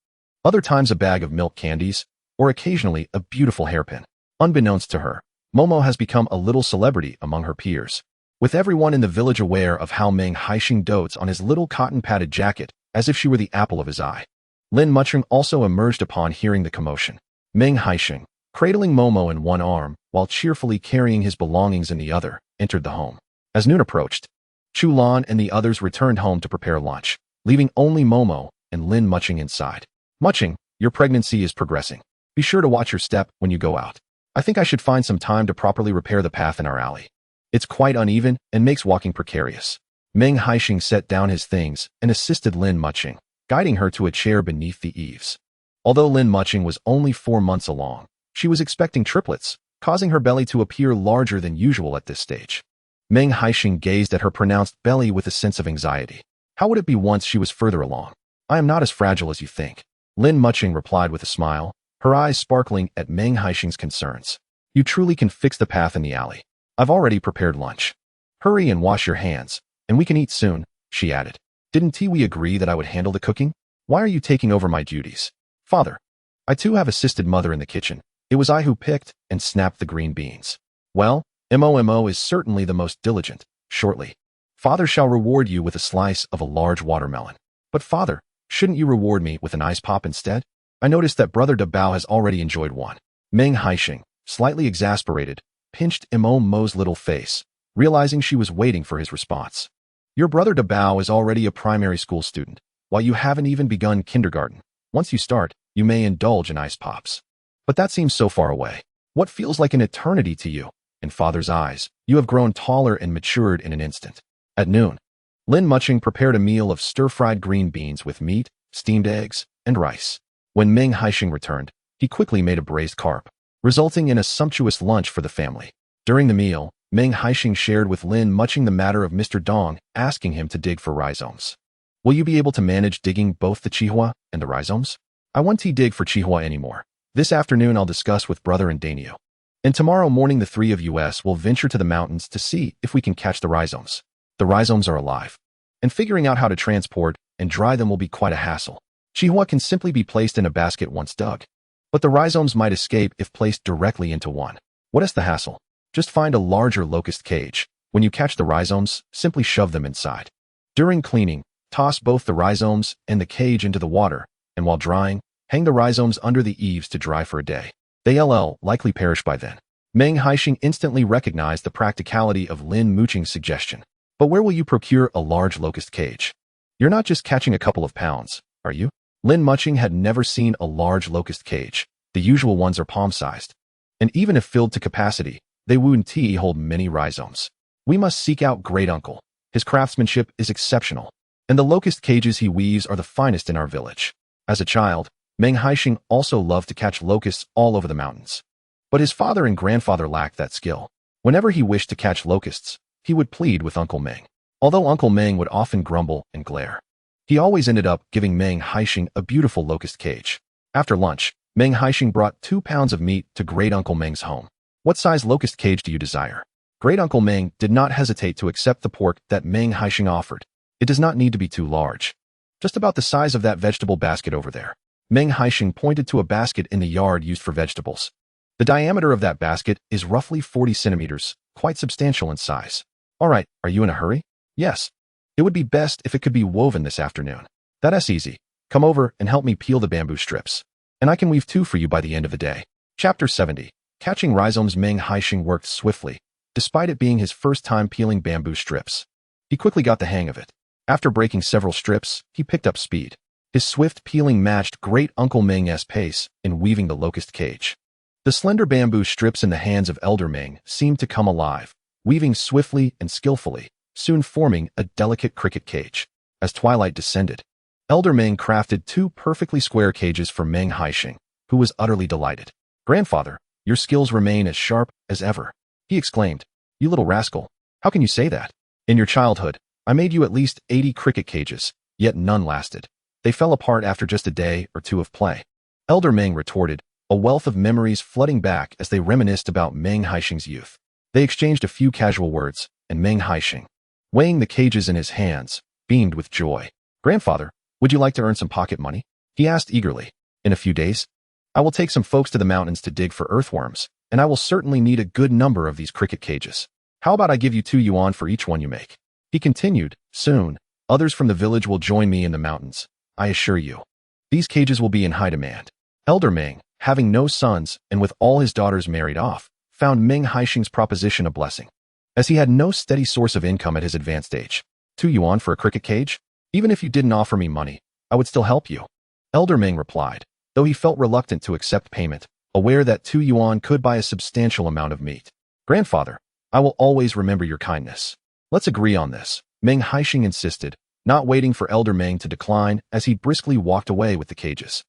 other times a bag of milk candies, or occasionally a beautiful hairpin. Unbeknownst to her, Momo has become a little celebrity among her peers, with everyone in the village aware of how Meng Haisheng dotes on his little cotton-padded jacket as if she were the apple of his eye. Lin Mucheng also emerged upon hearing the commotion. Meng Haisheng, cradling Momo in one arm while cheerfully carrying his belongings in the other, entered the home. As noon approached, Chu Lan and the others returned home to prepare lunch, leaving only Momo and Lin Mucheng inside. "Mucheng, your pregnancy is progressing. Be sure to watch your step when you go out. I think I should find some time to properly repair the path in our alley. It's quite uneven and makes walking precarious." Meng Haisheng set down his things and assisted Lin Mucheng, guiding her to a chair beneath the eaves. Although Lin Mucheng was only 4 months along, she was expecting triplets, causing her belly to appear larger than usual at this stage. Meng Haisheng gazed at her pronounced belly with a sense of anxiety. How would it be once she was further along? "I am not as fragile as you think," Lin Mucheng replied with a smile, her eyes sparkling at Meng Haisheng's concerns. "You truly can fix the path in the alley. I've already prepared lunch. Hurry and wash your hands, and we can eat soon," she added. "Didn't we agree that I would handle the cooking? Why are you taking over my duties?" "Father, I too have assisted mother in the kitchen. It was I who picked and snapped the green beans." "Well, Momo is certainly the most diligent. Shortly, father shall reward you with a slice of a large watermelon." "But father, shouldn't you reward me with an ice pop instead? I noticed that brother Dabao has already enjoyed one." Meng Haisheng, slightly exasperated, pinched Momo's little face, realizing she was waiting for his response. "Your brother Dabao is already a primary school student, while you haven't even begun kindergarten. Once you start, you may indulge in ice pops. But that seems so far away. What feels like an eternity to you? In father's eyes, you have grown taller and matured in an instant." At noon, Lin Mucheng prepared a meal of stir-fried green beans with meat, steamed eggs, and rice. When Meng Haisheng returned, he quickly made a braised carp, resulting in a sumptuous lunch for the family. During the meal, Meng Haisheng shared with Lin Mucheng the matter of Mr. Dong asking him to dig for rhizomes. "Will you be able to manage digging both the chihua and the rhizomes?" "I won't dig for chihua anymore. This afternoon I'll discuss with brother and Daniel. And tomorrow morning the three of us will venture to the mountains to see if we can catch the rhizomes. The rhizomes are alive, and figuring out how to transport and dry them will be quite a hassle. Chihua can simply be placed in a basket once dug, but the rhizomes might escape if placed directly into one. What is the hassle? Just find a larger locust cage. When you catch the rhizomes, simply shove them inside. During cleaning, toss both the rhizomes and the cage into the water, and while drying, hang the rhizomes under the eaves to dry for a day. They'll likely perish by then." Meng Haisheng instantly recognized the practicality of Lin Mucheng's suggestion. "But where will you procure a large locust cage? You're not just catching a couple of pounds, are you?" Lin Mucheng had never seen a large locust cage. The usual ones are palm-sized, and even if filled to capacity, they wouldn't hold many rhizomes. "We must seek out Great Uncle. His craftsmanship is exceptional, and the locust cages he weaves are the finest in our village." As a child, Meng Haisheng also loved to catch locusts all over the mountains. But his father and grandfather lacked that skill. Whenever he wished to catch locusts, he would plead with Uncle Meng. Although Uncle Meng would often grumble and glare, he always ended up giving Meng Haisheng a beautiful locust cage. After lunch, Meng Haisheng brought 2 pounds of meat to Great Uncle Meng's home. "What size locust cage do you desire?" Great Uncle Meng did not hesitate to accept the pork that Meng Haisheng offered, It does not need to be too large. Just about the size of that vegetable basket over there. Meng Haisheng pointed to a basket in the yard used for vegetables. The diameter of that basket is roughly 40 centimeters, quite substantial in size. All right, are you in a hurry? Yes. It would be best if it could be woven this afternoon. That's easy. Come over and help me peel the bamboo strips. And I can weave 2 for you by the end of the day. Chapter 70. Catching rhizomes. Meng Haisheng worked swiftly, despite it being his first time peeling bamboo strips. He quickly got the hang of it. After breaking several strips, he picked up speed. His swift peeling matched Great Uncle Meng's pace in weaving the locust cage. The slender bamboo strips in the hands of Elder Meng seemed to come alive, weaving swiftly and skillfully, soon forming a delicate cricket cage. As twilight descended, Elder Meng crafted 2 perfectly square cages for Meng Haisheng, who was utterly delighted. "Grandfather, your skills remain as sharp as ever," he exclaimed. "You little rascal, how can you say that? In your childhood, I made you at least 80 cricket cages, yet none lasted. They fell apart after just a day or 2 of play." Elder Meng retorted, a wealth of memories flooding back as they reminisced about Meng Haisheng's youth. They exchanged a few casual words, and Meng Haisheng, weighing the cages in his hands, beamed with joy. "Grandfather, would you like to earn some pocket money?" he asked eagerly. "In a few days, I will take some folks to the mountains to dig for earthworms, and I will certainly need a good number of these cricket cages. How about I give you 2 yuan for each one you make?" He continued, "Soon, others from the village will join me in the mountains, I assure you. These cages will be in high demand." Elder Meng, having no sons and with all his daughters married off, found Meng Haisheng's proposition a blessing. As he had no steady source of income at his advanced age. 2 yuan for a cricket cage? Even if you didn't offer me money, I would still help you. Elder Meng replied, though he felt reluctant to accept payment, aware that 2 yuan could buy a substantial amount of meat. "Grandfather, I will always remember your kindness. Let's agree on this," Meng Haisheng insisted, not waiting for Elder Meng to decline as he briskly walked away with the cages.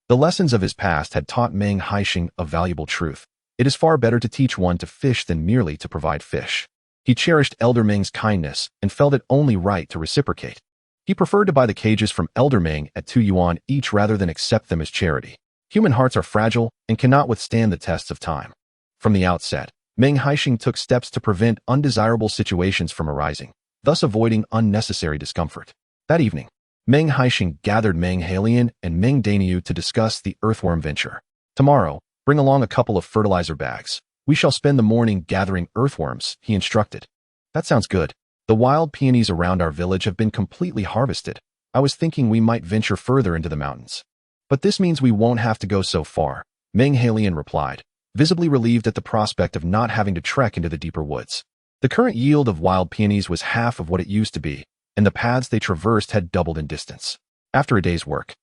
The lessons of his past had taught Meng Haisheng a valuable truth. It is far better to teach one to fish than merely to provide fish. He cherished Elder Meng's kindness and felt it only right to reciprocate. He preferred to buy the cages from Elder Meng at 2 yuan each rather than accept them as charity. Human hearts are fragile and cannot withstand the tests of time. From the outset, Meng Haisheng took steps to prevent undesirable situations from arising, thus avoiding unnecessary discomfort. That evening, Meng Haisheng gathered Meng Haisheng and Meng Daniu to discuss the earthworm venture. "Tomorrow, bring along a couple of fertilizer bags. We shall spend the morning gathering earthworms," he instructed. "That sounds good. The wild peonies around our village have been completely harvested. I was thinking we might venture further into the mountains." "But this means we won't have to go so far," Meng Haisheng replied, visibly relieved at the prospect of not having to trek into the deeper woods. The current yield of wild peonies was half of what it used to be, and the paths they traversed had doubled in distance. After a day's work,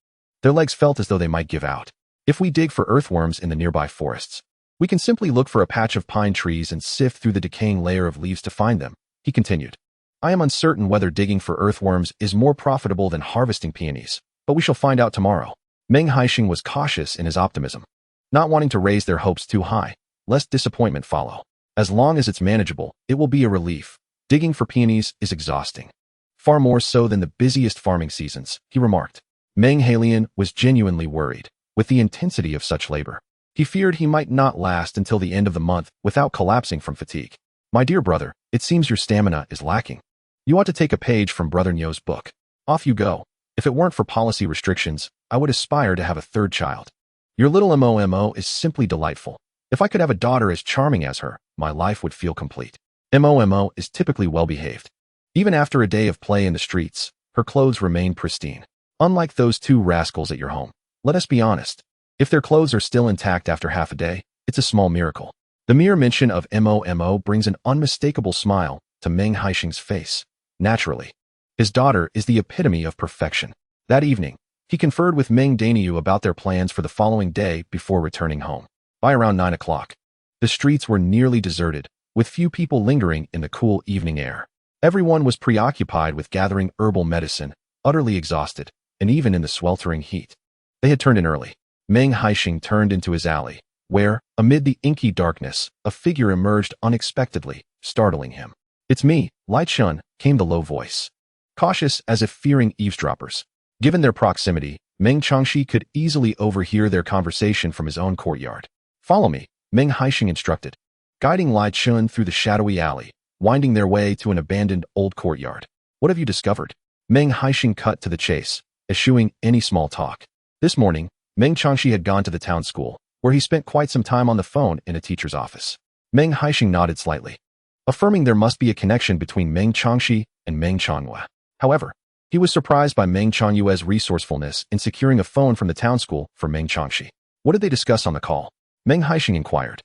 their legs felt as though they might give out. "If we dig for earthworms in the nearby forests, we can simply look for a patch of pine trees and sift through the decaying layer of leaves to find them," he continued. "I am uncertain whether digging for earthworms is more profitable than harvesting peonies, but we shall find out tomorrow." Meng Haisheng was cautious in his optimism, not wanting to raise their hopes too high, lest disappointment follow. As long as it's manageable, it will be a relief. Digging for peonies is exhausting. Far more so than the busiest farming seasons, he remarked. Meng Haisheng was genuinely worried with the intensity of such labor. He feared he might not last until the end of the month without collapsing from fatigue. "My dear brother, it seems your stamina is lacking. You ought to take a page from Brother Nyo's book. Off you go. If it weren't for policy restrictions, I would aspire to have a 3rd child. Your little Momo is simply delightful. If I could have a daughter as charming as her, my life would feel complete." Momo is typically well-behaved. Even after a day of play in the streets, her clothes remain pristine. Unlike those 2 rascals at your home. Let us be honest. If their clothes are still intact after half a day, it's a small miracle. The mere mention of Momo brings an unmistakable smile to Meng Haisheng's face. Naturally, his daughter is the epitome of perfection. That evening, he conferred with Meng Daniu about their plans for the following day before returning home. By around 9 o'clock, the streets were nearly deserted, with few people lingering in the cool evening air. Everyone was preoccupied with gathering herbal medicine, utterly exhausted, and even in the sweltering heat. They had turned in early. Meng Haisheng turned into his alley, where, amid the inky darkness, a figure emerged unexpectedly, startling him. "It's me, Lai Chun," came the low voice. Cautious as if fearing eavesdroppers. Given their proximity, Meng Changxi could easily overhear their conversation from his own courtyard. "Follow me," Meng Haisheng instructed, guiding Lai Chun through the shadowy alley, winding their way to an abandoned old courtyard. "What have you discovered?" Meng Haisheng cut to the chase, eschewing any small talk. This morning, Meng Changxi had gone to the town school, where he spent quite some time on the phone in a teacher's office. Meng Haisheng nodded slightly, affirming there must be a connection between Meng Changxi and Meng Changyue. However, he was surprised by Meng Changyue's resourcefulness in securing a phone from the town school for Meng Changxi. What did they discuss on the call? Meng Haisheng inquired,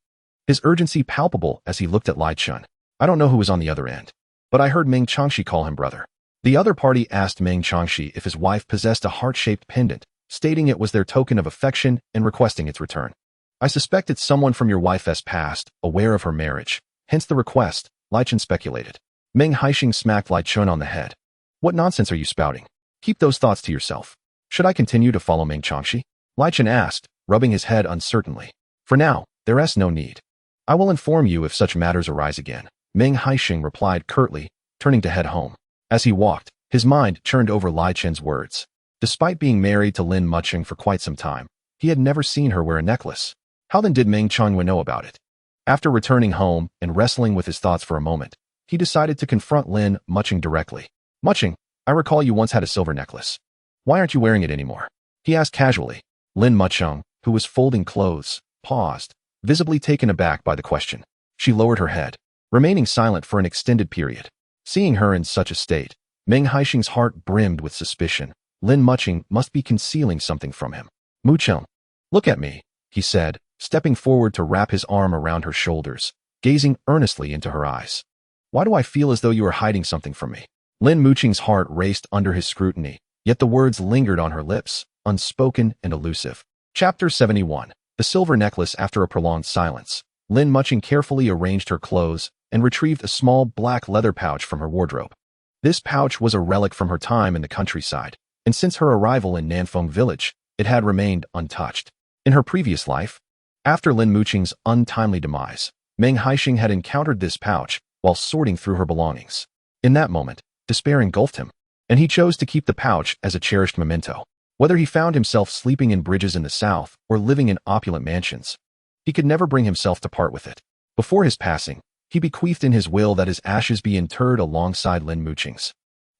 his urgency palpable as he looked at Lai Chun. I don't know who was on the other end, but I heard Meng Changxi call him brother. The other party asked Meng Changxi if his wife possessed a heart-shaped pendant, stating it was their token of affection and requesting its return. I suspect it's someone from your wife's past, aware of her marriage, hence the request, Lai Chun speculated. Meng Haisheng smacked Lai Chun on the head. What nonsense are you spouting? Keep those thoughts to yourself. Should I continue to follow Meng Changxi? Lai Chun asked, rubbing his head uncertainly. For now, there is no need. I will inform you if such matters arise again. Meng Haisheng replied curtly, turning to head home. As he walked, his mind churned over Lai Chun's words. Despite being married to Lin Mucheng for quite some time, he had never seen her wear a necklace. How then did Meng Changyue know about it? After returning home and wrestling with his thoughts for a moment, he decided to confront Lin Mucheng directly. Mucheng, I recall you once had a silver necklace. Why aren't you wearing it anymore? He asked casually. Lin Mucheng, who was folding clothes, paused, visibly taken aback by the question. She lowered her head, remaining silent for an extended period. Seeing her in such a state, Meng Haisheng's heart brimmed with suspicion. Lin Mucheng must be concealing something from him. Mucheng, look at me, he said, stepping forward to wrap his arm around her shoulders, gazing earnestly into her eyes. Why do I feel as though you are hiding something from me? Lin Mucheng's heart raced under his scrutiny, yet the words lingered on her lips, unspoken and elusive. Chapter 71. The silver necklace. After a prolonged silence, Lin Mucheng carefully arranged her clothes and retrieved a small black leather pouch from her wardrobe. This pouch was a relic from her time in the countryside, and since her arrival in Nanfeng village, it had remained untouched. In her previous life, after Lin Mucheng's untimely demise, Meng Haisheng had encountered this pouch while sorting through her belongings. In that moment, despair engulfed him, and he chose to keep the pouch as a cherished memento. Whether he found himself sleeping in bridges in the south or living in opulent mansions, he could never bring himself to part with it. Before his passing, he bequeathed in his will that his ashes be interred alongside Lin Mucheng's,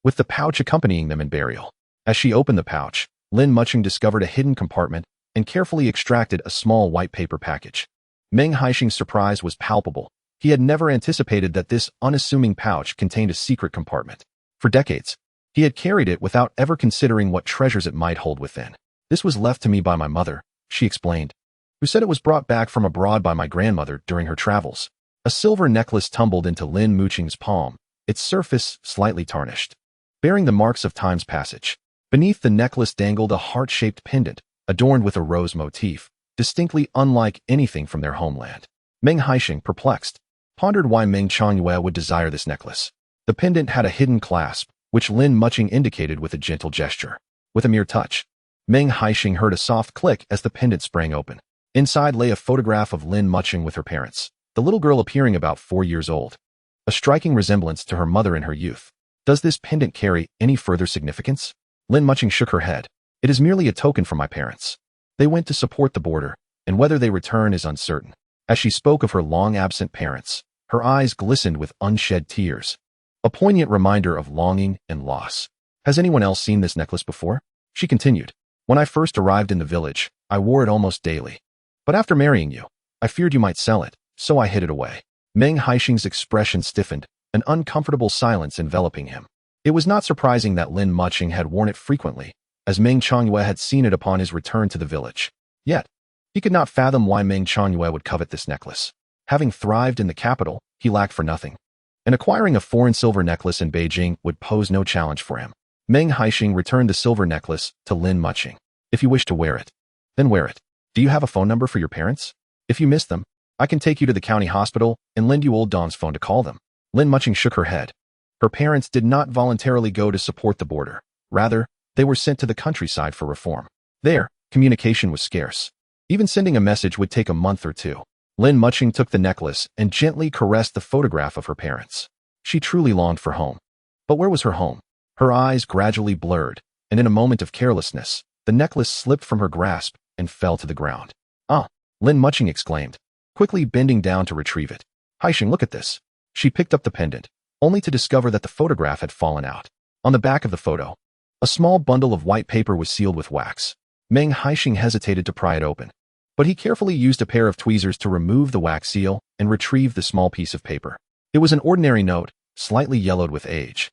with the pouch accompanying them in burial. As she opened the pouch, Lin Mucheng discovered a hidden compartment and carefully extracted a small white paper package. Meng Haisheng's surprise was palpable. He had never anticipated that this unassuming pouch contained a secret compartment. For decades, he had carried it without ever considering what treasures it might hold within. This was left to me by my mother, she explained, who said it was brought back from abroad by my grandmother during her travels. A silver necklace tumbled into Lin Mucheng's palm, its surface slightly tarnished, bearing the marks of time's passage. Beneath the necklace dangled a heart-shaped pendant, adorned with a rose motif, distinctly unlike anything from their homeland. Meng Haisheng, perplexed, pondered why Meng Changyue would desire this necklace. The pendant had a hidden clasp, which Lin Mucheng indicated with a gentle gesture. With a mere touch, Meng Haisheng heard a soft click as the pendant sprang open. Inside lay a photograph of Lin Mucheng with her parents, the little girl appearing about 4 years old. A striking resemblance to her mother in her youth. Does this pendant carry any further significance? Lin Mucheng shook her head. It is merely a token from my parents. They went to support the border, and whether they return is uncertain. As she spoke of her long-absent parents, her eyes glistened with unshed tears, a poignant reminder of longing and loss. Has anyone else seen this necklace before? She continued. When I first arrived in the village, I wore it almost daily. But after marrying you, I feared you might sell it, so I hid it away. Meng Haisheng's expression stiffened, an uncomfortable silence enveloping him. It was not surprising that Lin Mucheng had worn it frequently, as Meng Changyue had seen it upon his return to the village. Yet, he could not fathom why Meng Changyue would covet this necklace. Having thrived in the capital, he lacked for nothing, and acquiring a foreign silver necklace in Beijing would pose no challenge for him. Meng Haisheng returned the silver necklace to Lin Mucheng. If you wish to wear it, then wear it. Do you have a phone number for your parents? If you miss them, I can take you to the county hospital and lend you old Dong's phone to call them. Lin Mucheng shook her head. Her parents did not voluntarily go to support the border. Rather, they were sent to the countryside for reform. There, communication was scarce. Even sending a message would take a month or two. Lin Mucheng took the necklace and gently caressed the photograph of her parents. She truly longed for home. But where was her home? Her eyes gradually blurred, and in a moment of carelessness, the necklace slipped from her grasp and fell to the ground. Ah! Lin Mucheng exclaimed, quickly bending down to retrieve it. Haisheng, look at this. She picked up the pendant, only to discover that the photograph had fallen out. On the back of the photo, a small bundle of white paper was sealed with wax. Meng Haisheng hesitated to pry it open, but he carefully used a pair of tweezers to remove the wax seal and retrieve the small piece of paper. It was an ordinary note, slightly yellowed with age,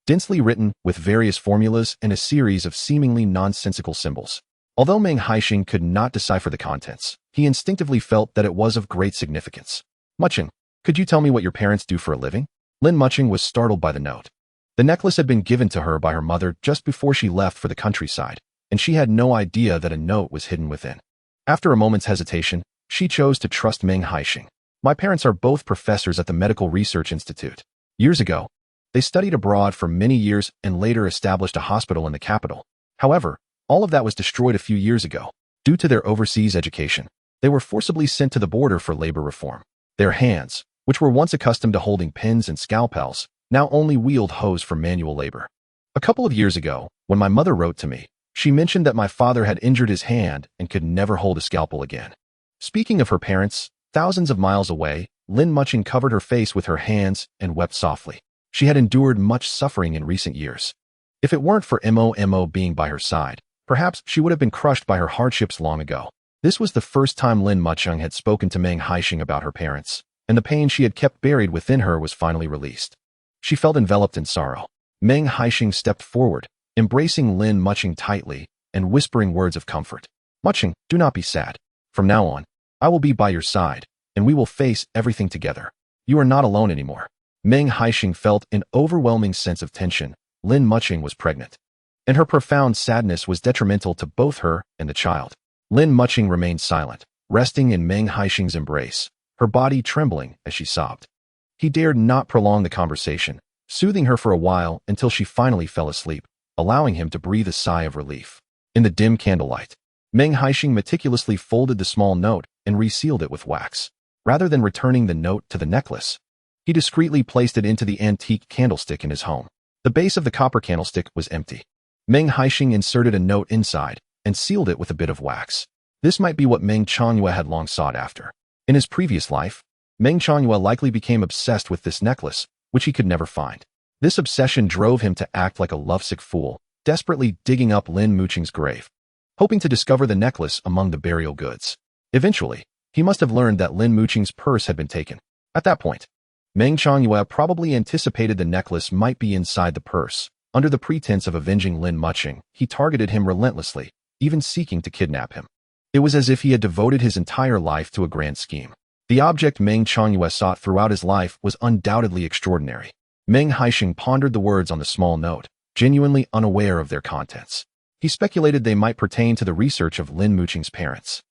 densely written with various formulas and a series of seemingly nonsensical symbols. Although Meng Haisheng could not decipher the contents, he instinctively felt that it was of great significance. Mucheng, could you tell me what your parents do for a living? Lin Mucheng was startled by the note. The necklace had been given to her by her mother just before she left for the countryside, and she had no idea that a note was hidden within. After a moment's hesitation, she chose to trust Meng Haisheng. My parents are both professors at the Medical Research Institute. Years ago, they studied abroad for many years and later established a hospital in the capital. However, all of that was destroyed a few years ago. Due to their overseas education, they were forcibly sent to the border for labor reform. Their hands, which were once accustomed to holding pins and scalpels, now only wield hoes for manual labor. A couple of years ago, when my mother wrote to me, she mentioned that my father had injured his hand and could never hold a scalpel again. Speaking of her parents, thousands of miles away, Lin Mucheng covered her face with her hands and wept softly. She had endured much suffering in recent years. If it weren't for Momo being by her side, perhaps she would have been crushed by her hardships long ago. This was the first time Lin Mucheng had spoken to Meng Haisheng about her parents, and the pain she had kept buried within her was finally released. She felt enveloped in sorrow. Meng Haisheng stepped forward, embracing Lin Mucheng tightly and whispering words of comfort. Mucheng, do not be sad. From now on, I will be by your side, and we will face everything together. You are not alone anymore. Meng Haisheng felt an overwhelming sense of tension. Lin Mucheng was pregnant, and her profound sadness was detrimental to both her and the child. Lin Mucheng remained silent, resting in Meng Haisheng's embrace, her body trembling as she sobbed. He dared not prolong the conversation, soothing her for a while until she finally fell asleep, allowing him to breathe a sigh of relief. In the dim candlelight, Meng Haisheng meticulously folded the small note and resealed it with wax. Rather than returning the note to the necklace, he discreetly placed it into the antique candlestick in his home. The base of the copper candlestick was empty. Meng Haisheng inserted a note inside and sealed it with a bit of wax. This might be what Meng Changyue had long sought after. In his previous life, Meng Changyue likely became obsessed with this necklace, which he could never find. This obsession drove him to act like a lovesick fool, desperately digging up Lin Mucheng's grave, hoping to discover the necklace among the burial goods. Eventually, he must have learned that Lin Mucheng's purse had been taken. At that point, Meng Changyue probably anticipated the necklace might be inside the purse. Under the pretense of avenging Lin Mucheng, he targeted him relentlessly, even seeking to kidnap him. It was as if he had devoted his entire life to a grand scheme. The object Meng Changyue sought throughout his life was undoubtedly extraordinary. Meng Haisheng pondered the words on the small note, genuinely unaware of their contents. He speculated they might pertain to the research of Lin Mucheng's parents.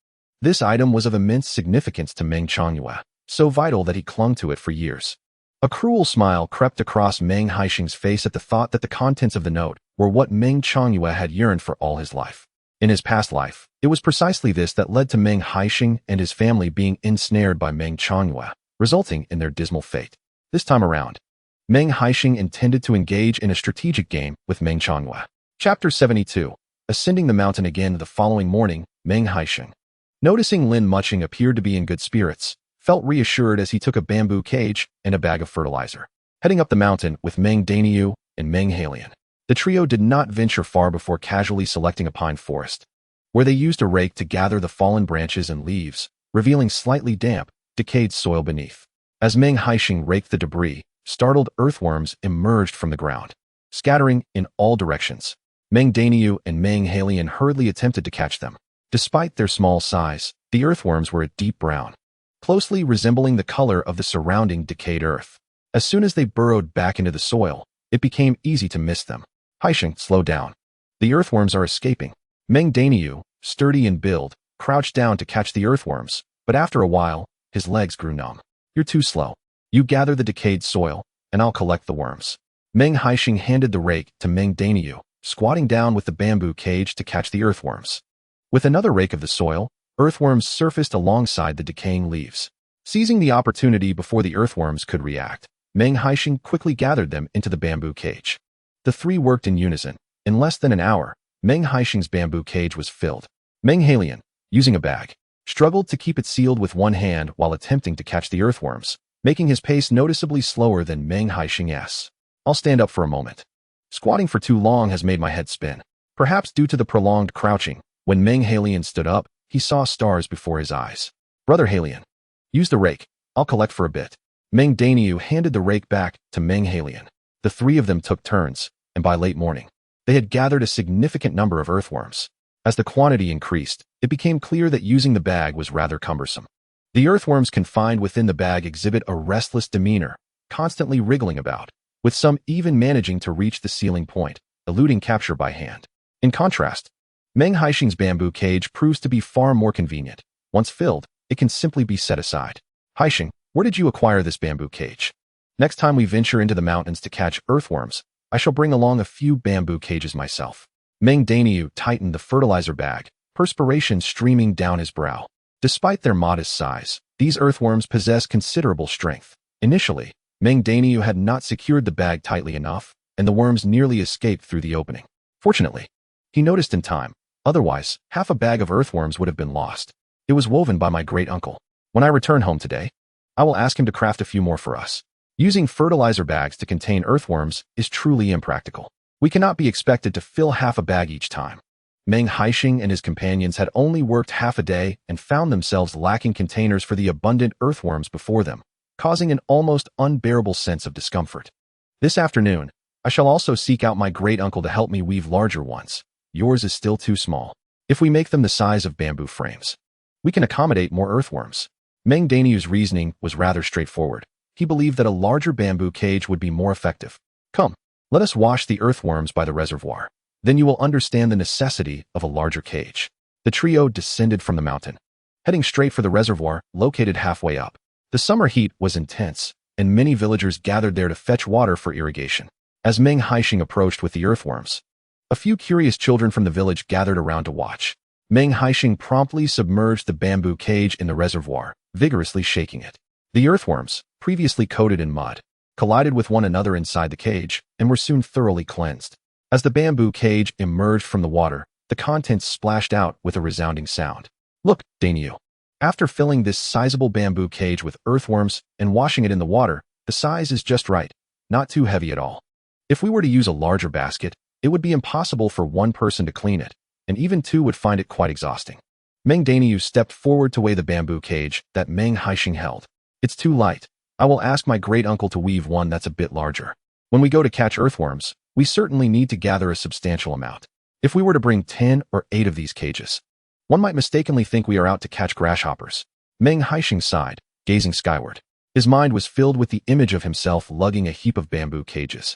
This item was of immense significance to Meng Changyue, so vital that he clung to it for years. A cruel smile crept across Meng Haisheng's face at the thought that the contents of the note were what Meng Changyue had yearned for all his life. In his past life, it was precisely this that led to Meng Haisheng and his family being ensnared by Meng Changyue, resulting in their dismal fate. This time around, Meng Haisheng intended to engage in a strategic game with Meng Changyue. Chapter 72. Ascending the mountain again the following morning, Meng Haisheng, noticing Lin Mucheng appeared to be in good spirits, felt reassured as he took a bamboo cage and a bag of fertilizer. Heading up the mountain with Meng Haisheng and Meng Haisheng, the trio did not venture far before casually selecting a pine forest, where they used a rake to gather the fallen branches and leaves, revealing slightly damp, decayed soil beneath. As Meng Haisheng raked the debris, startled earthworms emerged from the ground, scattering in all directions. Meng Haisheng and Meng Haisheng hurriedly attempted to catch them. Despite their small size, the earthworms were a deep brown, closely resembling the color of the surrounding decayed earth. As soon as they burrowed back into the soil, it became easy to miss them. Haisheng, slow down. The earthworms are escaping. Meng Haisheng, sturdy in build, crouched down to catch the earthworms, but after a while, his legs grew numb. You're too slow. You gather the decayed soil, and I'll collect the worms. Meng Haisheng handed the rake to Meng Haisheng, squatting down with the bamboo cage to catch the earthworms. With another rake of the soil, earthworms surfaced alongside the decaying leaves. Seizing the opportunity before the earthworms could react, Meng Haisheng quickly gathered them into the bamboo cage. The three worked in unison. In less than an hour, Meng Haisheng's bamboo cage was filled. Meng Haisheng, using a bag, struggled to keep it sealed with one hand while attempting to catch the earthworms, making his pace noticeably slower than Meng Haisheng's. I'll stand up for a moment. Squatting for too long has made my head spin. Perhaps due to the prolonged crouching, when Meng Haisheng stood up, he saw stars before his eyes. Brother Haisheng, use the rake. I'll collect for a bit. Meng Haisheng handed the rake back to Meng Haisheng. The three of them took turns, and by late morning, they had gathered a significant number of earthworms. As the quantity increased, it became clear that using the bag was rather cumbersome. The earthworms confined within the bag exhibit a restless demeanor, constantly wriggling about, with some even managing to reach the ceiling point, eluding capture by hand. In contrast, Meng Haisheng's bamboo cage proves to be far more convenient. Once filled, it can simply be set aside. Haisheng, where did you acquire this bamboo cage? Next time we venture into the mountains to catch earthworms, I shall bring along a few bamboo cages myself. Meng Haisheng tightened the fertilizer bag, perspiration streaming down his brow. Despite their modest size, these earthworms possess considerable strength. Initially, Meng Haisheng had not secured the bag tightly enough, and the worms nearly escaped through the opening. Fortunately, he noticed in time. Otherwise, half a bag of earthworms would have been lost. It was woven by my great-uncle. When I return home today, I will ask him to craft a few more for us. Using fertilizer bags to contain earthworms is truly impractical. We cannot be expected to fill half a bag each time. Meng Haisheng and his companions had only worked half a day and found themselves lacking containers for the abundant earthworms before them, causing an almost unbearable sense of discomfort. This afternoon, I shall also seek out my great-uncle to help me weave larger ones. Yours is still too small. If we make them the size of bamboo frames, we can accommodate more earthworms. Meng Haisheng's reasoning was rather straightforward. He believed that a larger bamboo cage would be more effective. Come, let us wash the earthworms by the reservoir. Then you will understand the necessity of a larger cage. The trio descended from the mountain, heading straight for the reservoir, located halfway up. The summer heat was intense, and many villagers gathered there to fetch water for irrigation. As Meng Haisheng approached with the earthworms, a few curious children from the village gathered around to watch. Meng Haisheng promptly submerged the bamboo cage in the reservoir, vigorously shaking it. The earthworms, previously coated in mud, collided with one another inside the cage and were soon thoroughly cleansed. As the bamboo cage emerged from the water, the contents splashed out with a resounding sound. Look, Haisheng. After filling this sizable bamboo cage with earthworms and washing it in the water, the size is just right, not too heavy at all. If we were to use a larger basket, it would be impossible for one person to clean it, and even two would find it quite exhausting. Meng Haisheng stepped forward to weigh the bamboo cage that Meng Haisheng held. It's too light. I will ask my great-uncle to weave one that's a bit larger. When we go to catch earthworms, we certainly need to gather a substantial amount. If we were to bring 10 or 8 of these cages, one might mistakenly think we are out to catch grasshoppers. Meng Haisheng sighed, gazing skyward. His mind was filled with the image of himself lugging a heap of bamboo cages,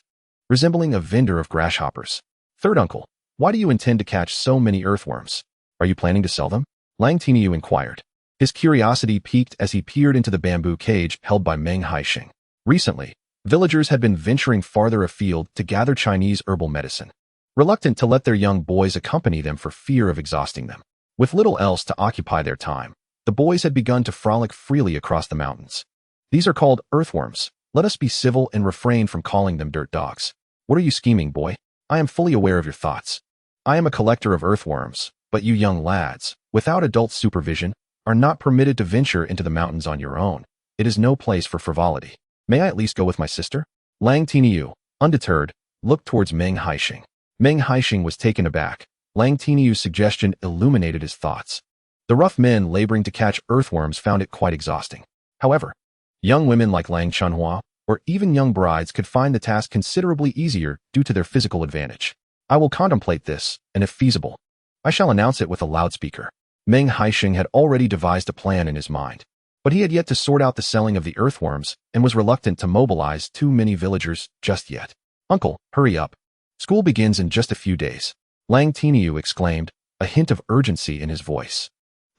resembling a vendor of grasshoppers. Third uncle, why do you intend to catch so many earthworms? Are you planning to sell them? Lang Tinyu inquired. His curiosity piqued as he peered into the bamboo cage held by Meng Haisheng. Recently, villagers had been venturing farther afield to gather Chinese herbal medicine, reluctant to let their young boys accompany them for fear of exhausting them. With little else to occupy their time, the boys had begun to frolic freely across the mountains. These are called earthworms. Let us be civil and refrain from calling them dirt dogs. What are you scheming, boy? I am fully aware of your thoughts. I am a collector of earthworms, but you young lads, without adult supervision, are not permitted to venture into the mountains on your own. It is no place for frivolity. May I at least go with my sister? Lang Tinyu, undeterred, looked towards Meng Haisheng. Meng Haisheng was taken aback. Lang Tinyu's suggestion illuminated his thoughts. The rough men laboring to catch earthworms found it quite exhausting. However, young women like Lang Chunhua, or even young brides could find the task considerably easier due to their physical advantage. I will contemplate this, and if feasible, I shall announce it with a loudspeaker. Meng Haisheng had already devised a plan in his mind, but he had yet to sort out the selling of the earthworms and was reluctant to mobilize too many villagers just yet. Uncle, hurry up. School begins in just a few days. Lang Tinyu exclaimed, a hint of urgency in his voice.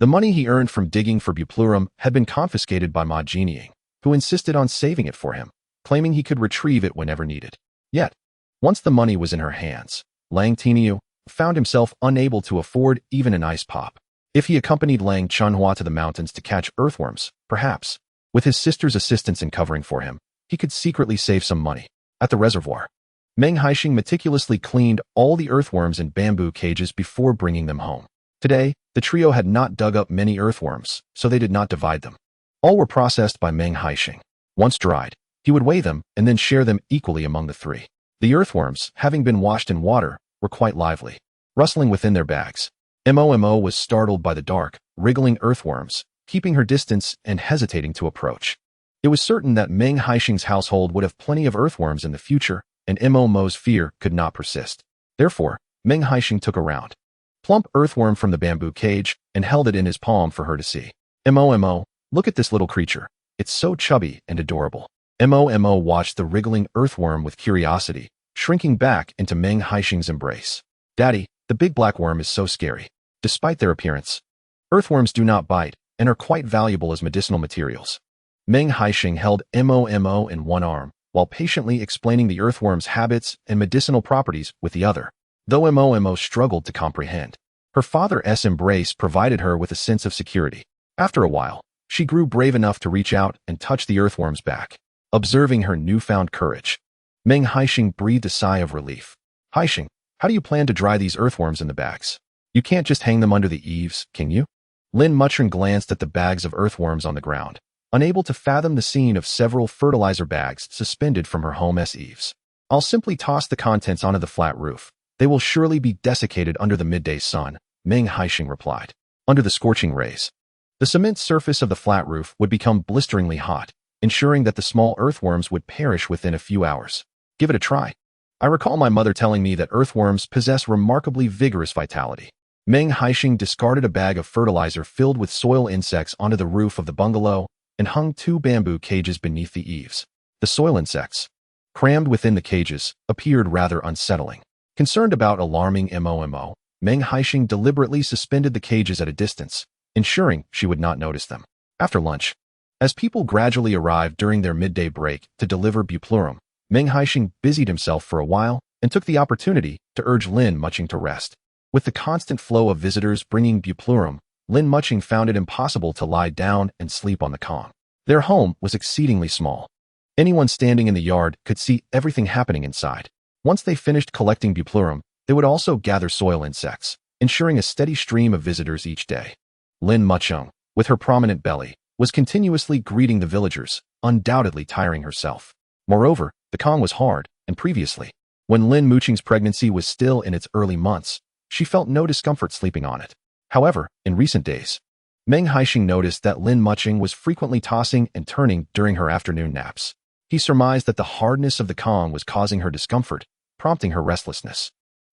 The money he earned from digging for Buplurum had been confiscated by Ma Jinying, who insisted on saving it for him, claiming he could retrieve it whenever needed. Yet, once the money was in her hands, Lang Tinyu found himself unable to afford even an ice pop. If he accompanied Lang Chunhua to the mountains to catch earthworms, perhaps, with his sister's assistance in covering for him, he could secretly save some money. At the reservoir, Meng Haisheng meticulously cleaned all the earthworms in bamboo cages before bringing them home. Today, the trio had not dug up many earthworms, so they did not divide them. All were processed by Meng Haisheng. Once dried, he would weigh them and then share them equally among the three. The earthworms, having been washed in water, were quite lively, rustling within their bags. Momo was startled by the dark, wriggling earthworms, keeping her distance and hesitating to approach. It was certain that Meng Haisheng's household would have plenty of earthworms in the future, and Momo's fear could not persist. Therefore, Meng Haisheng took a round, plump earthworm from the bamboo cage and held it in his palm for her to see. Momo, look at this little creature. It's so chubby and adorable. Momo watched the wriggling earthworm with curiosity, shrinking back into Meng Haisheng's embrace. Daddy, the big black worm is so scary. Despite their appearance, earthworms do not bite and are quite valuable as medicinal materials. Meng Haisheng held Momo in one arm, while patiently explaining the earthworm's habits and medicinal properties with the other. Though Momo struggled to comprehend, her father's embrace provided her with a sense of security. After a while, she grew brave enough to reach out and touch the earthworm's back. Observing her newfound courage, Meng Haisheng breathed a sigh of relief. Haisheng, how do you plan to dry these earthworms in the bags? You can't just hang them under the eaves, can you? Lin Mucheng glanced at the bags of earthworms on the ground, unable to fathom the scene of several fertilizer bags suspended from her home's eaves. I'll simply toss the contents onto the flat roof. They will surely be desiccated under the midday sun, Meng Haisheng replied. Under the scorching rays, the cement surface of the flat roof would become blisteringly hot, ensuring that the small earthworms would perish within a few hours. Give it a try. I recall my mother telling me that earthworms possess remarkably vigorous vitality. Meng Haisheng discarded a bag of fertilizer filled with soil insects onto the roof of the bungalow and hung 2 bamboo cages beneath the eaves. The soil insects, crammed within the cages, appeared rather unsettling. Concerned about alarming Momo, Meng Haisheng deliberately suspended the cages at a distance, ensuring she would not notice them. After lunch, as people gradually arrived during their midday break to deliver buplurum, Meng Haisheng busied himself for a while and took the opportunity to urge Lin Mucheng to rest. With the constant flow of visitors bringing buplurum, Lin Mucheng found it impossible to lie down and sleep on the calm. Their home was exceedingly small. Anyone standing in the yard could see everything happening inside. Once they finished collecting buplurum, they would also gather soil insects, ensuring a steady stream of visitors each day. Lin Mucheng, with her prominent belly, was continuously greeting the villagers, undoubtedly tiring herself. Moreover, the Kong was hard, and previously, when Lin Mucheng's pregnancy was still in its early months, she felt no discomfort sleeping on it. However, in recent days, Meng Haisheng noticed that Lin Mucheng was frequently tossing and turning during her afternoon naps. He surmised that the hardness of the Kong was causing her discomfort, prompting her restlessness.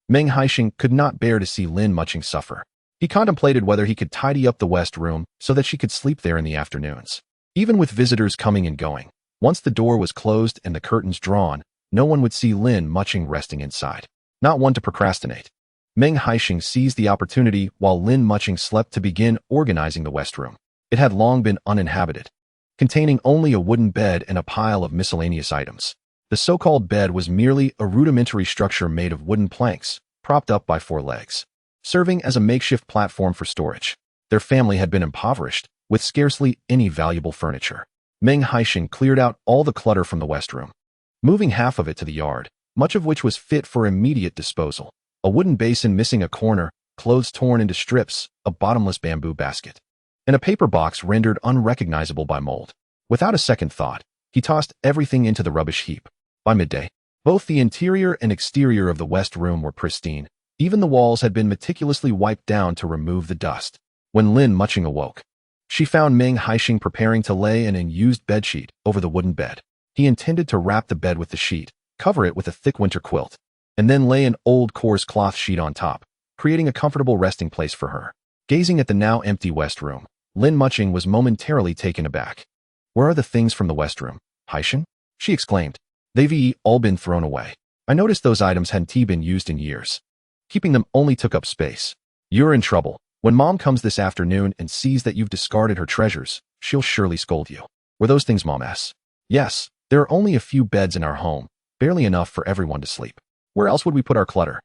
Meng Haisheng could not bear to see Lin Mucheng suffer. He contemplated whether he could tidy up the west room so that she could sleep there in the afternoons. Even with visitors coming and going, once the door was closed and the curtains drawn, no one would see Lin Mucheng resting inside. Not one to procrastinate, Meng Haisheng seized the opportunity while Lin Mucheng slept to begin organizing the west room. It had long been uninhabited, containing only a wooden bed and a pile of miscellaneous items. The so-called bed was merely a rudimentary structure made of wooden planks, propped up by 4 legs, serving as a makeshift platform for storage. Their family had been impoverished, with scarcely any valuable furniture. Meng Haisheng cleared out all the clutter from the west room, moving half of it to the yard, much of which was fit for immediate disposal. A wooden basin missing a corner, clothes torn into strips, a bottomless bamboo basket, and a paper box rendered unrecognizable by mold. Without a second thought, he tossed everything into the rubbish heap. By midday, both the interior and exterior of the west room were pristine. Even the walls had been meticulously wiped down to remove the dust. When Lin Mucheng awoke, she found Meng Haisheng preparing to lay an unused bedsheet over the wooden bed. He intended to wrap the bed with the sheet, cover it with a thick winter quilt, and then lay an old coarse cloth sheet on top, creating a comfortable resting place for her. Gazing at the now empty west room, Lin Mucheng was momentarily taken aback. "Where are the things from the west room, Haisheng?" she exclaimed. "They've all been thrown away. I noticed those items hadn't been used in years. Keeping them only took up space. You're in trouble. When Mom comes this afternoon and sees that you've discarded her treasures, she'll surely scold you." "Were those things Mom's?" "Yes, there are only a few beds in our home, barely enough for everyone to sleep. Where else would we put our clutter?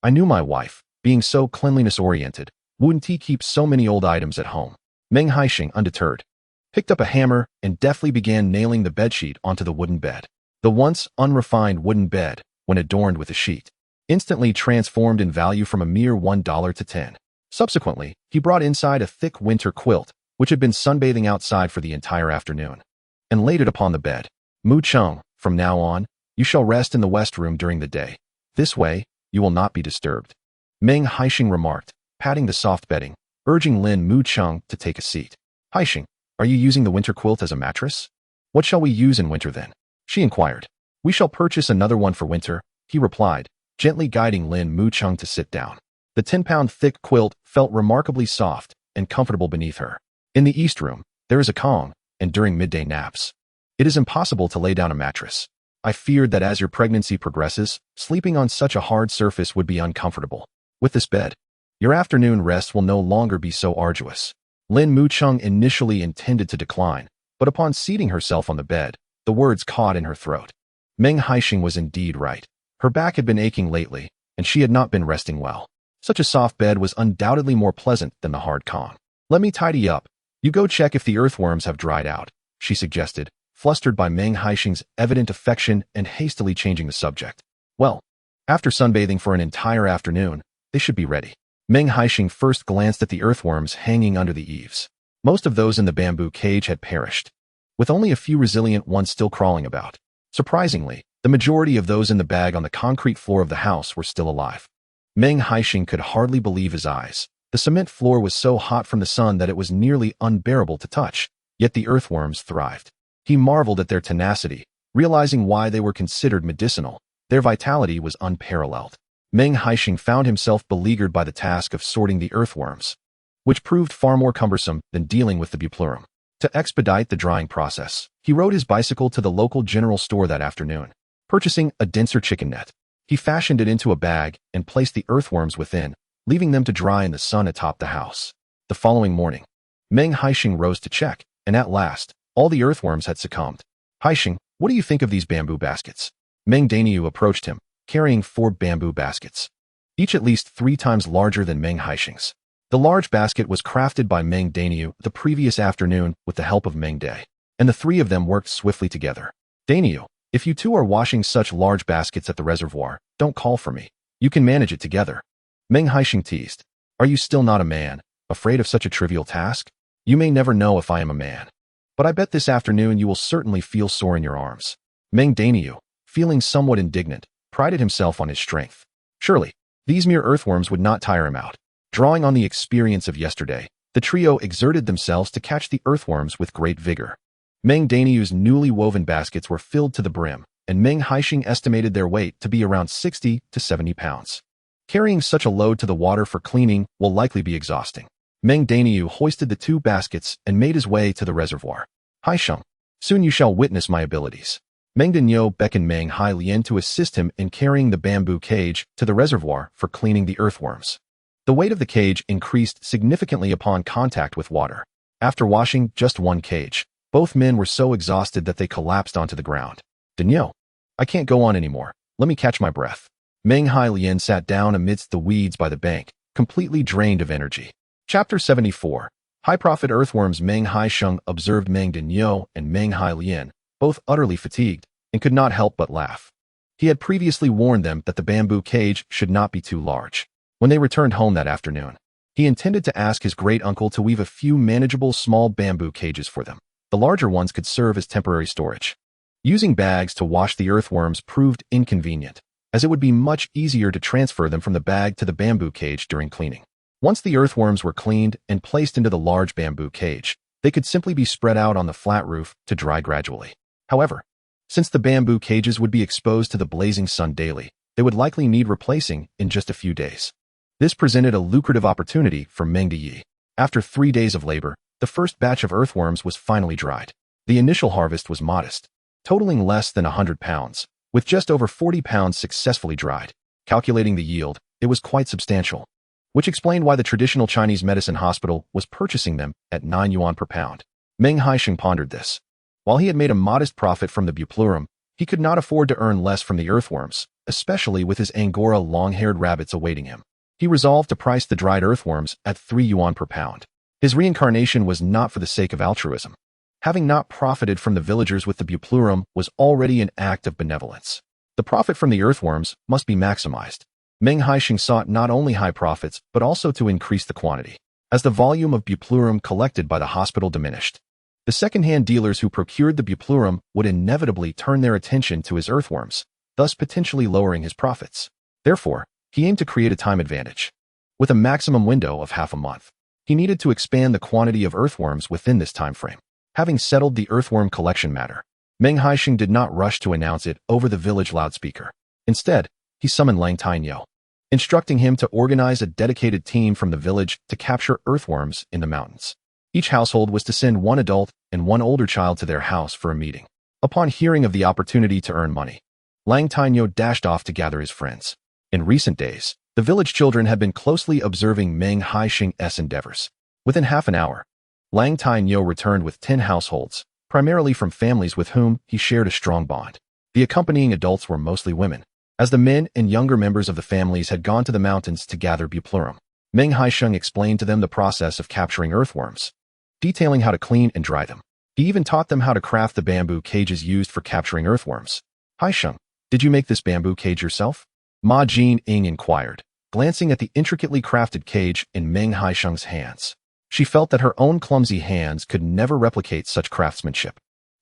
I knew my wife, being so cleanliness-oriented, wouldn't keep so many old items at home." Meng Haisheng, undeterred, picked up a hammer and deftly began nailing the bedsheet onto the wooden bed. The once unrefined wooden bed, when adorned with a sheet, instantly transformed in value from a mere $1 to 10. Subsequently, he brought inside a thick winter quilt, which had been sunbathing outside for the entire afternoon, and laid it upon the bed. "Mucheng, from now on, You shall rest in the west room during the day. This way, you will not be disturbed. Meng Haisheng remarked, patting the soft bedding, urging Lin Mucheng to take a seat. Haisheng, are you using the winter quilt as a mattress? What shall we use in winter then? She inquired. We shall purchase another one for winter, he replied, gently guiding Lin Mucheng to sit down. The 10-pound thick quilt felt remarkably soft and comfortable beneath her. In the east room, there is a Kong, and during midday naps, it is impossible to lay down a mattress. I feared that as your pregnancy progresses, sleeping on such a hard surface would be uncomfortable. With this bed, your afternoon rest will no longer be so arduous. Lin Mucheng initially intended to decline, but upon seating herself on the bed, the words caught in her throat. Meng Haisheng was indeed right. Her back had been aching lately, and she had not been resting well. Such a soft bed was undoubtedly more pleasant than the hard Kong. Let me tidy up. You go check if the earthworms have dried out, she suggested, flustered by Meng Haisheng's evident affection and hastily changing the subject. Well, after sunbathing for an entire afternoon, they should be ready. Meng Haisheng first glanced at the earthworms hanging under the eaves. Most of those in the bamboo cage had perished, with only a few resilient ones still crawling about. Surprisingly, the majority of those in the bag on the concrete floor of the house were still alive. Meng Haisheng could hardly believe his eyes. The cement floor was so hot from the sun that it was nearly unbearable to touch, yet the earthworms thrived. He marveled at their tenacity, realizing why they were considered medicinal. Their vitality was unparalleled. Meng Haisheng found himself beleaguered by the task of sorting the earthworms, which proved far more cumbersome than dealing with the buplurum. To expedite the drying process, he rode his bicycle to the local general store that afternoon, purchasing a denser chicken net. He fashioned it into a bag and placed the earthworms within, leaving them to dry in the sun atop the house. The following morning, Meng Haisheng rose to check, and at last, all the earthworms had succumbed. Haisheng, what do you think of these bamboo baskets? Meng Daniu approached him, carrying 4 bamboo baskets, each at least 3 times larger than Meng Haisheng's. The large basket was crafted by Meng Daniu the previous afternoon with the help of Meng Day, and the 3 of them worked swiftly together. Daniu, if you two are washing such large baskets at the reservoir, don't call for me. You can manage it together. Meng Haisheng teased. Are you still not a man, afraid of such a trivial task? You may never know if I am a man, but I bet this afternoon you will certainly feel sore in your arms. Meng Daniu, feeling somewhat indignant, prided himself on his strength. Surely, these mere earthworms would not tire him out. Drawing on the experience of yesterday, the trio exerted themselves to catch the earthworms with great vigor. Meng Daniu's newly woven baskets were filled to the brim, and Meng Haisheng estimated their weight to be around 60 to 70 pounds. Carrying such a load to the water for cleaning will likely be exhausting. Meng Daniu hoisted the 2 baskets and made his way to the reservoir. Haisheng, soon you shall witness my abilities. Meng Daniu beckoned Meng Hailien to assist him in carrying the bamboo cage to the reservoir for cleaning the earthworms. The weight of the cage increased significantly upon contact with water. After washing just 1 cage, both men were so exhausted that they collapsed onto the ground. Daniu, I can't go on anymore. Let me catch my breath. Meng Hailien sat down amidst the weeds by the bank, completely drained of energy. Chapter 74. High-profit earthworms. Meng Haisheng observed Meng Daniu and Meng Hailien, both utterly fatigued, and could not help but laugh. He had previously warned them that the bamboo cage should not be too large. When they returned home that afternoon, he intended to ask his great-uncle to weave a few manageable small bamboo cages for them. The larger ones could serve as temporary storage. Using bags to wash the earthworms proved inconvenient, as it would be much easier to transfer them from the bag to the bamboo cage during cleaning. Once the earthworms were cleaned and placed into the large bamboo cage, they could simply be spread out on the flat roof to dry gradually. However, since the bamboo cages would be exposed to the blazing sun daily, they would likely need replacing in just a few days. This presented a lucrative opportunity for Meng Daniu. After 3 days of labor, the first batch of earthworms was finally dried. The initial harvest was modest, totaling less than 100 pounds, with just over 40 pounds successfully dried. Calculating the yield, it was quite substantial, which explained why the traditional Chinese medicine hospital was purchasing them at 9 yuan per pound. Meng Haisheng pondered this. While he had made a modest profit from the buplurum, he could not afford to earn less from the earthworms, especially with his Angora long-haired rabbits awaiting him. He resolved to price the dried earthworms at 3 yuan per pound. His reincarnation was not for the sake of altruism. Having not profited from the villagers with the buplurum was already an act of benevolence. The profit from the earthworms must be maximized. Meng Haisheng sought not only high profits, but also to increase the quantity. As the volume of buplurum collected by the hospital diminished, The second-hand dealers who procured the buplurum would inevitably turn their attention to his earthworms, thus potentially lowering his profits. Therefore, he aimed to create a time advantage. With a maximum window of half a month, he needed to expand the quantity of earthworms within this time frame. Having settled the earthworm collection matter, Meng Haisheng did not rush to announce it over the village loudspeaker. Instead, he summoned Lang Tainyo, instructing him to organize a dedicated team from the village to capture earthworms in the mountains. Each household was to send one adult and one older child to their house for a meeting. Upon hearing of the opportunity to earn money, Lang Tainyo dashed off to gather his friends. In recent days, the village children had been closely observing Meng Haisheng's endeavors. Within half an hour, Lang Tainyo returned with 10 households, primarily from families with whom he shared a strong bond. The accompanying adults were mostly women, as the men and younger members of the families had gone to the mountains to gather buplurum. Meng Haisheng explained to them the process of capturing earthworms, detailing how to clean and dry them. He even taught them how to craft the bamboo cages used for capturing earthworms. "Haisheng, did you make this bamboo cage yourself?" Ma Jin-ing inquired, glancing at the intricately crafted cage in Meng Haisheng's hands. She felt that her own clumsy hands could never replicate such craftsmanship.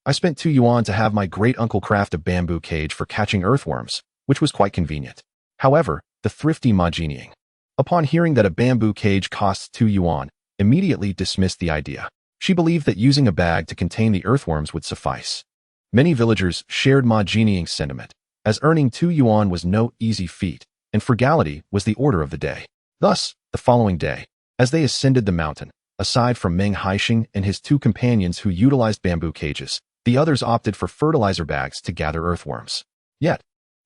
"I spent 2 yuan to have my great-uncle craft a bamboo cage for catching earthworms, which was quite convenient." However, the thrifty Ma Jin-ing, upon hearing that a bamboo cage costs 2 yuan, immediately dismissed the idea. She believed that using a bag to contain the earthworms would suffice. Many villagers shared Ma Jin-ing's sentiment, as earning 2 yuan was no easy feat, and frugality was the order of the day. Thus, the following day, as they ascended the mountain, aside from Meng Haisheng and his 2 companions who utilized bamboo cages, the others opted for fertilizer bags to gather earthworms. Yet,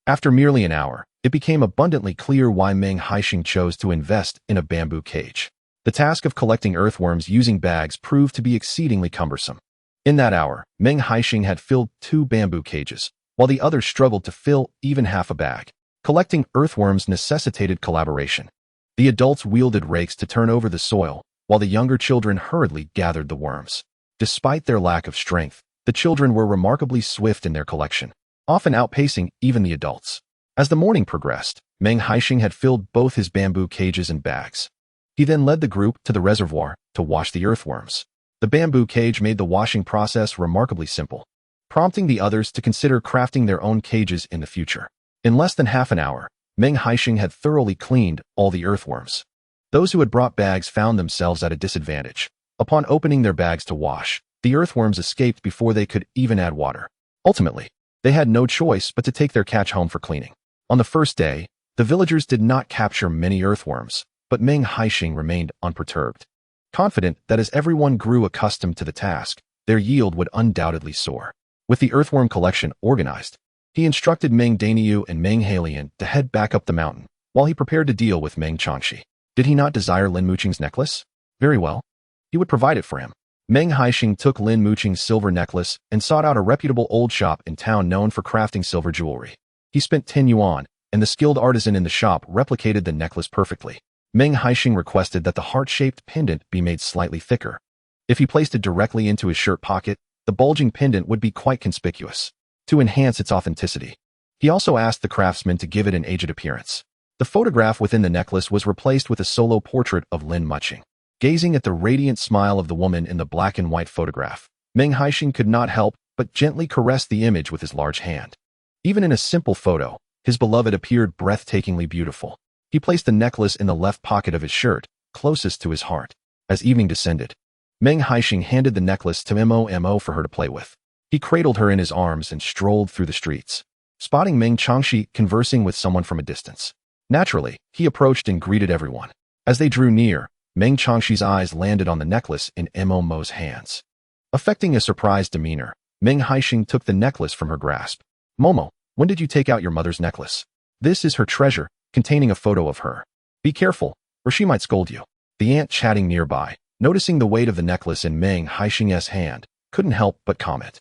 after merely an hour, it became abundantly clear why Meng Haisheng chose to invest in a bamboo cage. The task of collecting earthworms using bags proved to be exceedingly cumbersome. In that hour, Meng Haisheng had filled 2 bamboo cages, while the others struggled to fill even half a bag. Collecting earthworms necessitated collaboration. The adults wielded rakes to turn over the soil, while the younger children hurriedly gathered the worms. Despite their lack of strength, the children were remarkably swift in their collection, often outpacing even the adults. As the morning progressed, Meng Haisheng had filled both his bamboo cages and bags. He then led the group to the reservoir to wash the earthworms. The bamboo cage made the washing process remarkably simple, prompting the others to consider crafting their own cages in the future. In less than half an hour, Meng Haisheng had thoroughly cleaned all the earthworms. Those who had brought bags found themselves at a disadvantage. Upon opening their bags to wash, the earthworms escaped before they could even add water. Ultimately, they had no choice but to take their catch home for cleaning. On the first day, the villagers did not capture many earthworms, but Meng Haisheng remained unperturbed, confident that as everyone grew accustomed to the task, their yield would undoubtedly soar. With the earthworm collection organized, he instructed Meng Dainiu and Meng Hailian to head back up the mountain, while he prepared to deal with Meng Changxi. Did he not desire Lin Mucheng's necklace? Very well. He would provide it for him. Meng Haisheng took Lin Mucheng's silver necklace and sought out a reputable old shop in town known for crafting silver jewelry. He spent 10 yuan, and the skilled artisan in the shop replicated the necklace perfectly. Meng Haisheng requested that the heart-shaped pendant be made slightly thicker. If he placed it directly into his shirt pocket, the bulging pendant would be quite conspicuous, to enhance its authenticity. He also asked the craftsman to give it an aged appearance. The photograph within the necklace was replaced with a solo portrait of Lin Mucheng. Gazing at the radiant smile of the woman in the black and white photograph, Meng Haisheng could not help but gently caress the image with his large hand. Even in a simple photo, his beloved appeared breathtakingly beautiful. He placed the necklace in the left pocket of his shirt, closest to his heart. As evening descended, Meng Haisheng handed the necklace to Momo for her to play with. He cradled her in his arms and strolled through the streets, spotting Meng Changxi conversing with someone from a distance. Naturally, he approached and greeted everyone. As they drew near, Meng Changxi's eyes landed on the necklace in Momo's hands. Affecting a surprised demeanor, Meng Haisheng took the necklace from her grasp. "Momo, when did you take out your mother's necklace? This is her treasure, containing a photo of her. Be careful, or she might scold you." The aunt chatting nearby, noticing the weight of the necklace in Meng Haisheng's hand, couldn't help but comment.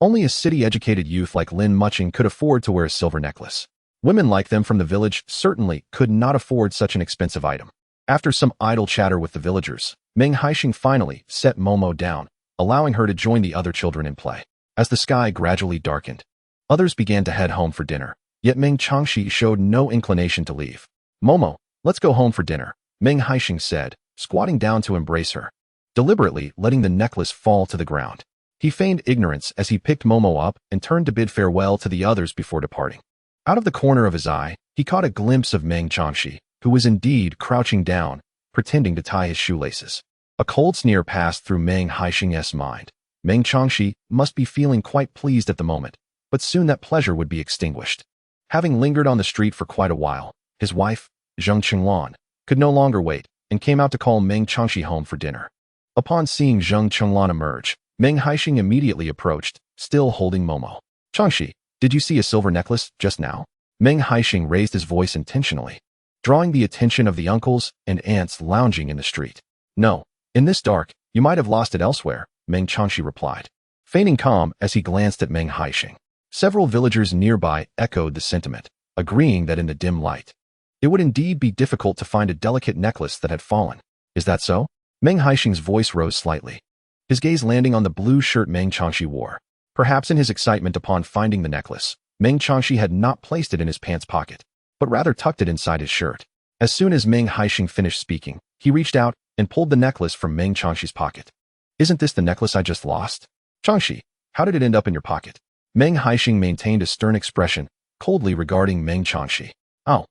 Only a city-educated youth like Lin Mucheng could afford to wear a silver necklace. Women like them from the village certainly could not afford such an expensive item. After some idle chatter with the villagers, Meng Haisheng finally set Momo down, allowing her to join the other children in play. As the sky gradually darkened, others began to head home for dinner, yet Meng Changxi showed no inclination to leave. "Momo, let's go home for dinner," Meng Haisheng said, squatting down to embrace her, deliberately letting the necklace fall to the ground. He feigned ignorance as he picked Momo up and turned to bid farewell to the others before departing. Out of the corner of his eye, he caught a glimpse of Meng Haisheng, who was indeed crouching down, pretending to tie his shoelaces. A cold sneer passed through Meng Haisheng's mind. Meng Haisheng must be feeling quite pleased at the moment, but soon that pleasure would be extinguished. Having lingered on the street for quite a while, his wife, Zheng Chenglan, could no longer wait and came out to call Meng Haisheng home for dinner. Upon seeing Zheng Chenglan emerge, Meng Haisheng immediately approached, still holding Momo. "Changxi, did you see a silver necklace just now?" Meng Haisheng raised his voice intentionally, drawing the attention of the uncles and aunts lounging in the street. "No, in this dark, you might have lost it elsewhere," Meng Haisheng replied, feigning calm as he glanced at Meng Haisheng. Several villagers nearby echoed the sentiment, agreeing that in the dim light, it would indeed be difficult to find a delicate necklace that had fallen. "Is that so?" Meng Haisheng's voice rose slightly, his gaze landing on the blue shirt Meng Haisheng wore. Perhaps in his excitement upon finding the necklace, Meng Haisheng had not placed it in his pants pocket, but rather tucked it inside his shirt. As soon as Meng Haisheng finished speaking, he reached out and pulled the necklace from Meng Haisheng's pocket. "Isn't this the necklace I just lost? Changxi, how did it end up in your pocket?" Meng Haisheng maintained a stern expression, coldly regarding Meng Haisheng. "Oh,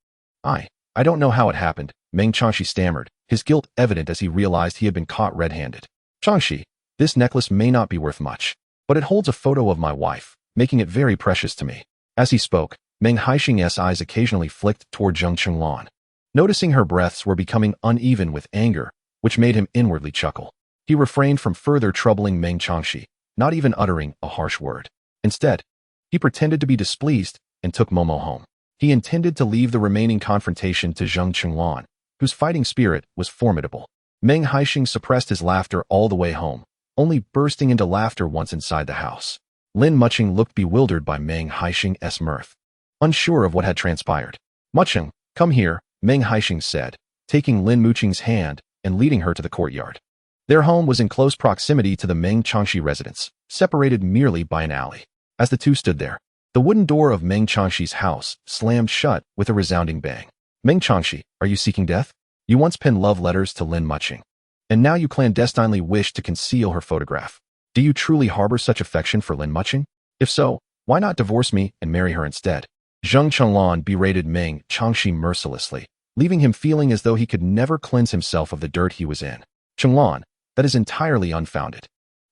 I don't know how it happened," Meng Haisheng stammered, his guilt evident as he realized he had been caught red-handed. "Changxi, this necklace may not be worth much, but it holds a photo of my wife, making it very precious to me." As he spoke, Meng Haisheng's eyes occasionally flicked toward Zheng Chenglan. Noticing her breaths were becoming uneven with anger, which made him inwardly chuckle. He refrained from further troubling Meng Haisheng, not even uttering a harsh word. Instead, he pretended to be displeased and took Momo home. He intended to leave the remaining confrontation to Zheng Chenglan, whose fighting spirit was formidable. Meng Haisheng suppressed his laughter all the way home, only bursting into laughter once inside the house. Lin Mucheng looked bewildered by Meng Haisheng's mirth, unsure of what had transpired. "Mucheng, come here," Meng Haisheng said, taking Lin Mucheng's hand and leading her to the courtyard. Their home was in close proximity to the Meng Haisheng residence, separated merely by an alley. As the two stood there, the wooden door of Meng Haisheng's house slammed shut with a resounding bang. "Meng Haisheng, are you seeking death? You once penned love letters to Lin Mucheng, and now you clandestinely wish to conceal her photograph. Do you truly harbor such affection for Lin Mucheng? If so, why not divorce me and marry her instead?" Zheng Chenglan berated Meng Haisheng mercilessly, leaving him feeling as though he could never cleanse himself of the dirt he was in. "Chenglan, that is entirely unfounded.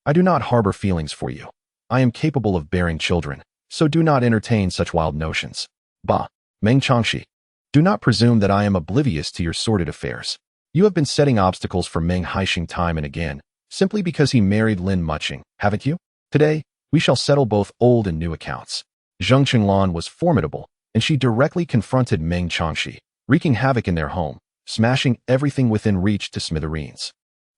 I do not harbor feelings for you. I am capable of bearing children, so do not entertain such wild notions." "Bah, Meng Haisheng, do not presume that I am oblivious to your sordid affairs. You have been setting obstacles for Meng Haisheng time and again, simply because he married Lin Mucheng, haven't you? Today, we shall settle both old and new accounts." Zheng Chenglan was formidable, and she directly confronted Meng Haisheng, wreaking havoc in their home, smashing everything within reach to smithereens.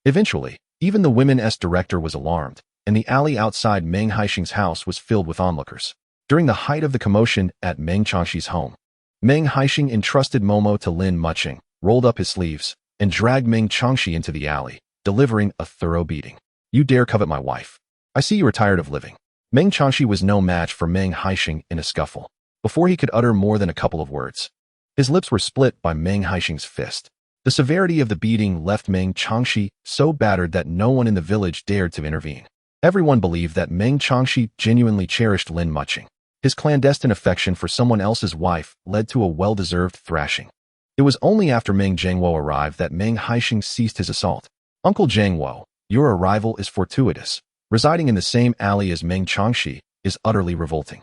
Eventually, even the women's director was alarmed, and the alley outside Meng Haisheng's house was filled with onlookers. During the height of the commotion at Meng Haisheng's home, Meng Haisheng entrusted Momo to Lin Mucheng, rolled up his sleeves, and dragged Meng Haisheng into the alley, delivering a thorough beating. "You dare covet my wife? I see you are tired of living." Meng Haisheng was no match for Meng Haisheng in a scuffle. Before he could utter more than a couple of words, his lips were split by Meng Haisheng's fist. The severity of the beating left Meng Haisheng so battered that no one in the village dared to intervene. Everyone believed that Meng Haisheng genuinely cherished Lin Mucheng. His clandestine affection for someone else's wife led to a well-deserved thrashing. It was only after Meng Jiangwo arrived that Meng Haisheng ceased his assault. "Uncle Jiangwo, your arrival is fortuitous. Residing in the same alley as Meng Haisheng is utterly revolting.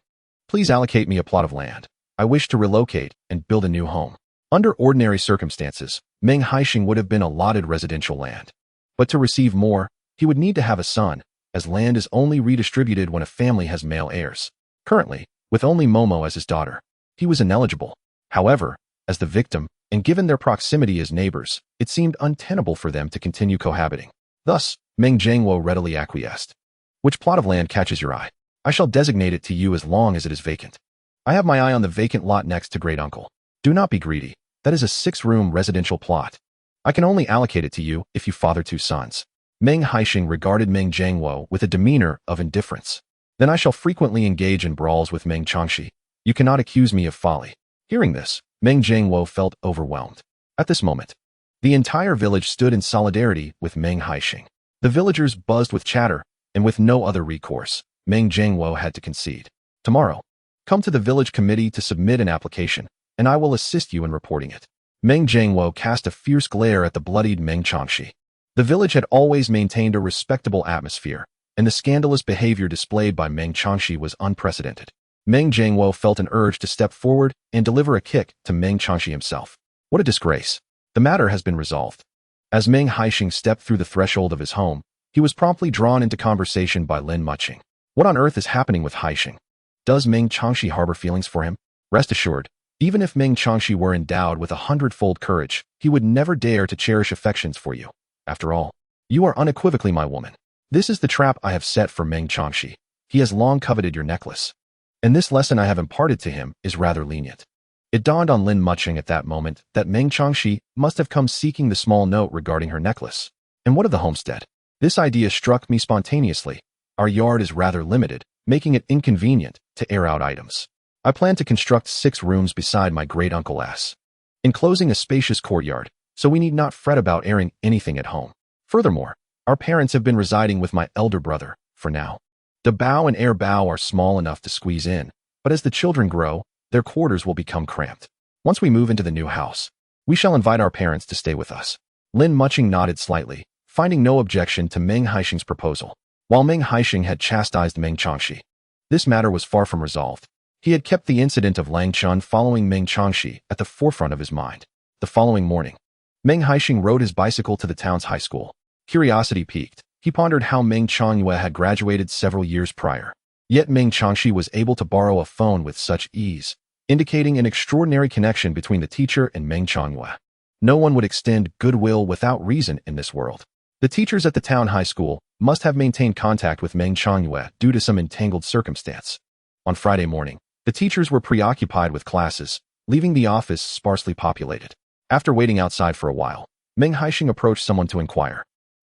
Please allocate me a plot of land. I wish to relocate and build a new home." Under ordinary circumstances, Meng Haisheng would have been allotted residential land. But to receive more, he would need to have a son, as land is only redistributed when a family has male heirs. Currently, with only Momo as his daughter, he was ineligible. However, as the victim, and given their proximity as neighbors, it seemed untenable for them to continue cohabiting. Thus, Meng Jiangwo readily acquiesced. "Which plot of land catches your eye? I shall designate it to you as long as it is vacant." "I have my eye on the vacant lot next to great uncle. Do not be greedy. That is a 6-room residential plot. I can only allocate it to you if you father 2 sons." Meng Haisheng regarded Meng Jiangwo with a demeanor of indifference. "Then I shall frequently engage in brawls with Meng Haisheng. You cannot accuse me of folly." Hearing this, Meng Jiangwo felt overwhelmed. At this moment, the entire village stood in solidarity with Meng Haisheng. The villagers buzzed with chatter, and with no other recourse, Meng Haisheng had to concede. Tomorrow, come to the village committee to submit an application, and I will assist you in reporting it. Meng Haisheng cast a fierce glare at the bloodied Meng Changxi. The village had always maintained a respectable atmosphere, and the scandalous behavior displayed by Meng Changxi was unprecedented. Meng Haisheng felt an urge to step forward and deliver a kick to Meng Changxi himself. What a disgrace. The matter has been resolved. As Meng Haisheng stepped through the threshold of his home, he was promptly drawn into conversation by Lin Mucheng. What on earth is happening with Haisheng? Does Meng Changxi harbor feelings for him? Rest assured, even if Meng Changxi were endowed with 100-fold courage, he would never dare to cherish affections for you. After all, you are unequivocally my woman. This is the trap I have set for Meng Changxi. He has long coveted your necklace. And this lesson I have imparted to him is rather lenient. It dawned on Lin Mucheng at that moment that Meng Changxi must have come seeking the small note regarding her necklace. And what of the homestead? This idea struck me spontaneously. Our yard is rather limited, making it inconvenient to air out items. I plan to construct 6 rooms beside my great-uncle S, enclosing a spacious courtyard, so we need not fret about airing anything at home. Furthermore, our parents have been residing with my elder brother, for now. The bow and air bow are small enough to squeeze in, but as the children grow, their quarters will become cramped. Once we move into the new house, we shall invite our parents to stay with us. Lin Mucheng nodded slightly, finding no objection to Meng Haisheng's proposal. While Meng Haisheng had chastised Meng Changxi, this matter was far from resolved. He had kept the incident of Lang Chun following Meng Changxi at the forefront of his mind. The following morning, Meng Haisheng rode his bicycle to the town's high school. Curiosity piqued. He pondered how Meng Changxi had graduated several years prior. Yet Meng Changxi was able to borrow a phone with such ease, indicating an extraordinary connection between the teacher and Meng Changxi. No one would extend goodwill without reason in this world. The teachers at the town high school must have maintained contact with Meng Changxi due to some entangled circumstance. On Friday morning, the teachers were preoccupied with classes, leaving the office sparsely populated. After waiting outside for a while, Meng Haisheng approached someone to inquire.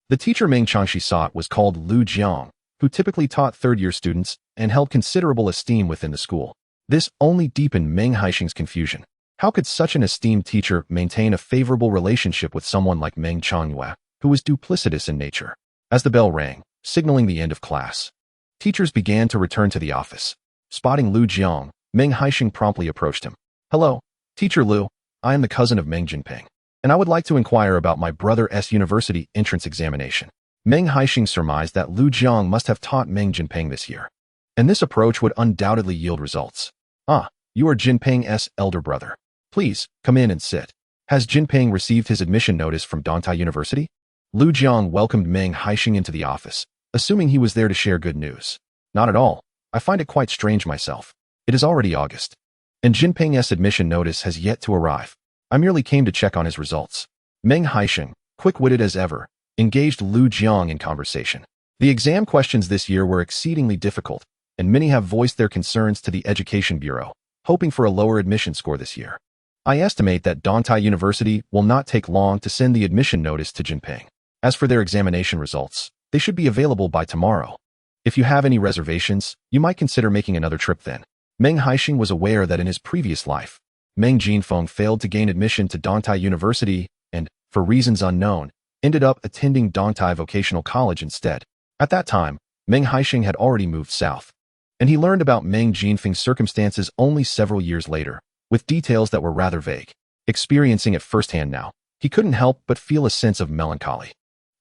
The teacher Meng Changxi sought was called Lu Jiang, who typically taught third-year students and held considerable esteem within the school. This only deepened Meng Haisheng's confusion. How could such an esteemed teacher maintain a favorable relationship with someone like Meng Changxi, who was duplicitous in nature? As the bell rang, signaling the end of class, teachers began to return to the office. Spotting Lu Jiang, Meng Haisheng promptly approached him. "Hello, Teacher Lu. I am the cousin of Meng Jinping, and I would like to inquire about my brother's university entrance examination." Meng Haisheng surmised that Lu Jiang must have taught Meng Jinping this year, and this approach would undoubtedly yield results. "Ah, you are Jinping's elder brother. Please, come in and sit. Has Jinping received his admission notice from Dongtai University?" Lu Jiang welcomed Meng Haisheng into the office, assuming he was there to share good news. "Not at all. I find it quite strange myself. It is already August, and Jinping's admission notice has yet to arrive. I merely came to check on his results." Meng Haisheng, quick-witted as ever, engaged Lu Jiang in conversation. The exam questions this year were exceedingly difficult, and many have voiced their concerns to the Education Bureau, hoping for a lower admission score this year. I estimate that Dongtai University will not take long to send the admission notice to Jinping. As for their examination results, they should be available by tomorrow. If you have any reservations, you might consider making another trip then. Meng Haisheng was aware that in his previous life, Meng Jinfeng failed to gain admission to Dongtai University and, for reasons unknown, ended up attending Dongtai Vocational College instead. At that time, Meng Haisheng had already moved south, and he learned about Meng Jinfeng's circumstances only several years later, with details that were rather vague. Experiencing it firsthand now, he couldn't help but feel a sense of melancholy.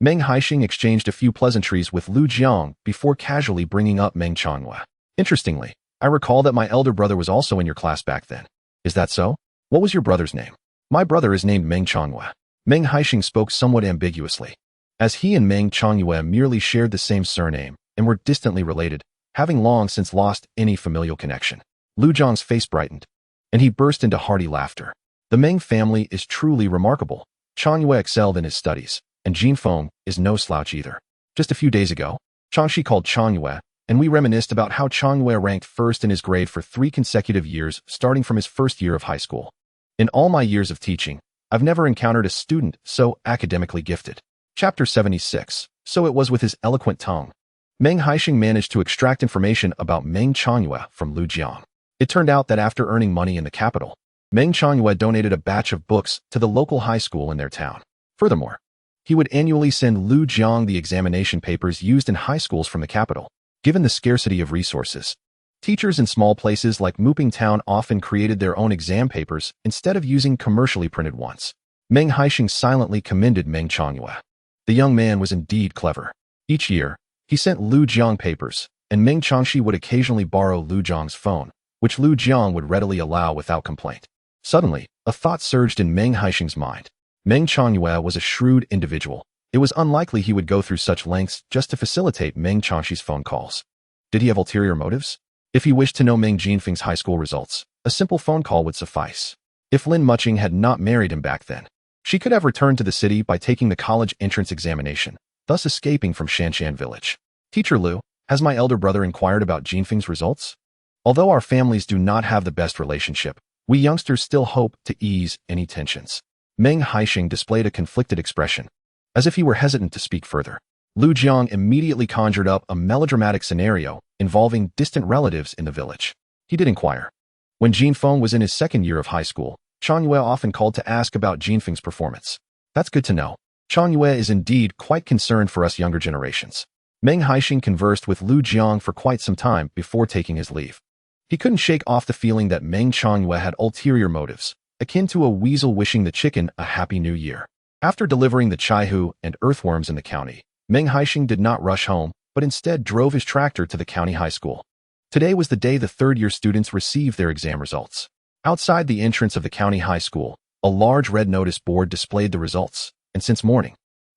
Meng Haisheng exchanged a few pleasantries with Lu Jiang before casually bringing up Meng Changxi. "Interestingly, I recall that my elder brother was also in your class back then. Is that so? What was your brother's name?" "My brother is named Meng Changxi." Meng Haisheng spoke somewhat ambiguously, as he and Meng Changxi merely shared the same surname and were distantly related, having long since lost any familial connection. Lu Jiang's face brightened, and he burst into hearty laughter. The Meng family is truly remarkable. Changxi excelled in his studies, and Jinfeng is no slouch either. Just a few days ago, Changxi called Changxi, and we reminisced about how Changxi ranked first in his grade for 3 consecutive years starting from his first year of high school. In all my years of teaching, I've never encountered a student so academically gifted. Chapter 76. So it was with his eloquent tongue. Meng Haisheng managed to extract information about Meng Changxi from Lu Jiang. It turned out that after earning money in the capital, Meng Changxi donated a batch of books to the local high school in their town. Furthermore, He would annually send Lu Jiang the examination papers used in high schools from the capital. Given the scarcity of resources, teachers in small places like Muping Town often created their own exam papers instead of using commercially printed ones. Meng Haisheng silently commended Meng Changyue. The young man was indeed clever. Each year, he sent Lu Jiang papers, and Meng Changxi would occasionally borrow Lu Jiang's phone, which Lu Jiang would readily allow without complaint. Suddenly, a thought surged in Meng Haisheng's mind. Meng Changyue was a shrewd individual. It was unlikely he would go through such lengths just to facilitate Meng Changxi's phone calls. Did he have ulterior motives? If he wished to know Meng Jinfeng's high school results, a simple phone call would suffice. If Lin Mucheng had not married him back then, she could have returned to the city by taking the college entrance examination, thus escaping from Shanshan village. Teacher Lu, has my elder brother inquired about Jinfeng's results? Although our families do not have the best relationship, we youngsters still hope to ease any tensions. Meng Haisheng displayed a conflicted expression, as if he were hesitant to speak further. Lu Jiang immediately conjured up a melodramatic scenario involving distant relatives in the village. He did inquire. When Jinfeng was in his second year of high school, Changyue often called to ask about Jinfeng's performance. That's good to know. Changyue is indeed quite concerned for us younger generations. Meng Haisheng conversed with Lu Jiang for quite some time before taking his leave. He couldn't shake off the feeling that Meng Changyue had ulterior motives, akin to a weasel wishing the chicken a happy new year. After delivering the chaihu and earthworms in the county, Meng Haisheng did not rush home, but instead drove his tractor to the county high school. Today was the day the third-year students received their exam results. Outside the entrance of the county high school, a large red notice board displayed the results, and since morning,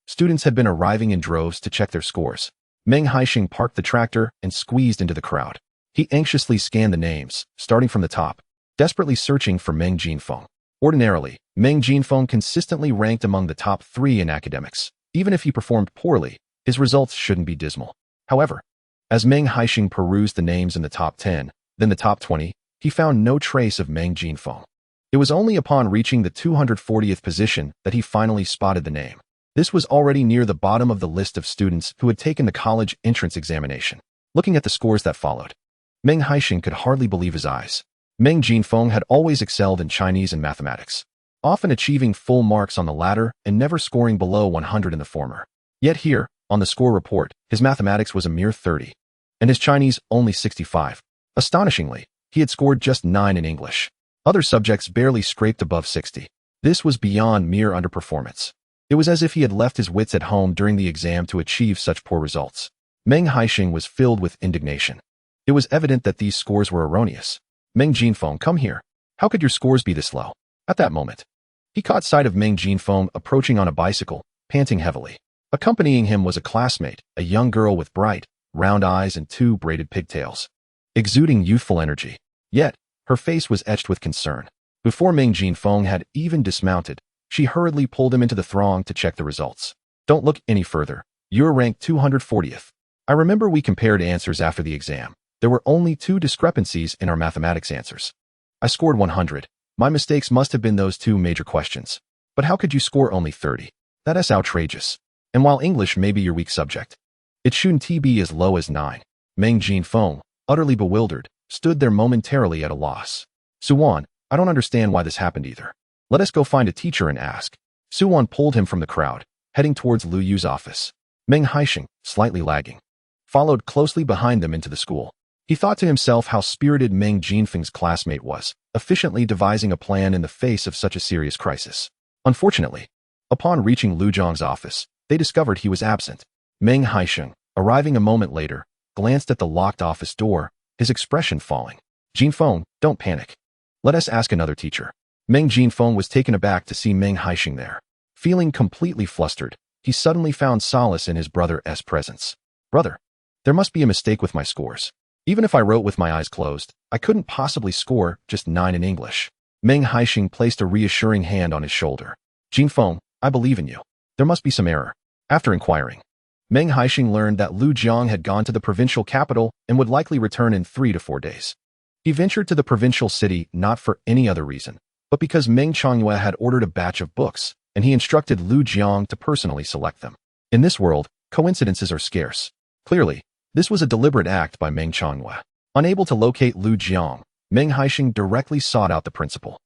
students had been arriving in droves to check their scores. Meng Haisheng parked the tractor and squeezed into the crowd. He anxiously scanned the names, starting from the top, desperately searching for Meng Jinfeng. Ordinarily, Meng Jinfeng consistently ranked among the top 3 in academics. Even if he performed poorly, his results shouldn't be dismal. However, as Meng Haisheng perused the names in the top 10, then the top 20, he found no trace of Meng Jinfeng. It was only upon reaching the 240th position that he finally spotted the name. This was already near the bottom of the list of students who had taken the college entrance examination. Looking at the scores that followed, Meng Haisheng could hardly believe his eyes. Meng Jinfeng had always excelled in Chinese and mathematics, often achieving full marks on the latter and never scoring below 100 in the former. Yet here, on the score report, his mathematics was a mere 30, and his Chinese only 65. Astonishingly, he had scored just 9 in English. Other subjects barely scraped above 60. This was beyond mere underperformance. It was as if he had left his wits at home during the exam to achieve such poor results. Meng Haisheng was filled with indignation. It was evident that these scores were erroneous. Meng Jinfeng, come here. How could your scores be this low? At that moment, he caught sight of Meng Jinfeng approaching on a bicycle, panting heavily. Accompanying him was a classmate, a young girl with bright, round eyes and 2 braided pigtails, exuding youthful energy. Yet, her face was etched with concern. Before Meng Jinfeng had even dismounted, she hurriedly pulled him into the throng to check the results. Don't look any further. You're ranked 240th. I remember we compared answers after the exam. There were only 2 discrepancies in our mathematics answers. I scored 100. My mistakes must have been those 2 major questions. But how could you score only 30? That is outrageous. And while English may be your weak subject, it shouldn't be as low as 9. Meng Jinfeng, utterly bewildered, stood there momentarily at a loss. Suwan, I don't understand why this happened either. Let us go find a teacher and ask. Suwan pulled him from the crowd, heading towards Lu Yu's office. Meng Haisheng, slightly lagging, followed closely behind them into the school. He thought to himself how spirited Meng Jinfeng's classmate was, efficiently devising a plan in the face of such a serious crisis. Unfortunately, upon reaching Lu Jiang's office, they discovered he was absent. Meng Haisheng, arriving a moment later, glanced at the locked office door, his expression falling. Jinfeng, don't panic. Let us ask another teacher. Meng Jinfeng was taken aback to see Meng Haisheng there. Feeling completely flustered, he suddenly found solace in his brother's presence. Brother, there must be a mistake with my scores. Even if I wrote with my eyes closed, I couldn't possibly score just 9 in English. Meng Haisheng placed a reassuring hand on his shoulder. Jinfeng, I believe in you. There must be some error. After inquiring, Meng Haisheng learned that Lu Jiang had gone to the provincial capital and would likely return in 3 to 4 days. He ventured to the provincial city not for any other reason, but because Meng Changyue had ordered a batch of books, and he instructed Lu Jiang to personally select them. In this world, coincidences are scarce. Clearly, this was a deliberate act by Meng Changyue. Unable to locate Lu Jiang, Meng Haisheng directly sought out the principal.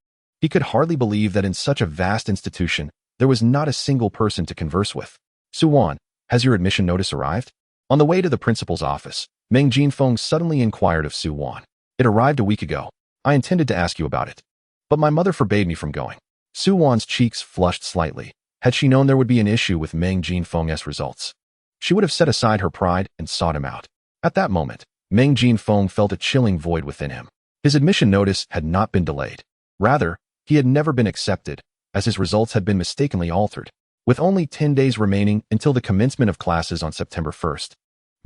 He could hardly believe that in such a vast institution, There was not a single person to converse with. Suwan, has your admission notice arrived? On the way to the principal's office, Meng Jinfeng suddenly inquired of Suwan. It arrived a week ago. I intended to ask you about it, but my mother forbade me from going. Suwan's cheeks flushed slightly. Had she known there would be an issue with Meng Jinfeng's results, she would have set aside her pride and sought him out. At that moment, Meng Jinfeng felt a chilling void within him. His admission notice had not been delayed. Rather, he had never been accepted, as his results had been mistakenly altered. With only 10 days remaining until the commencement of classes on September 1st,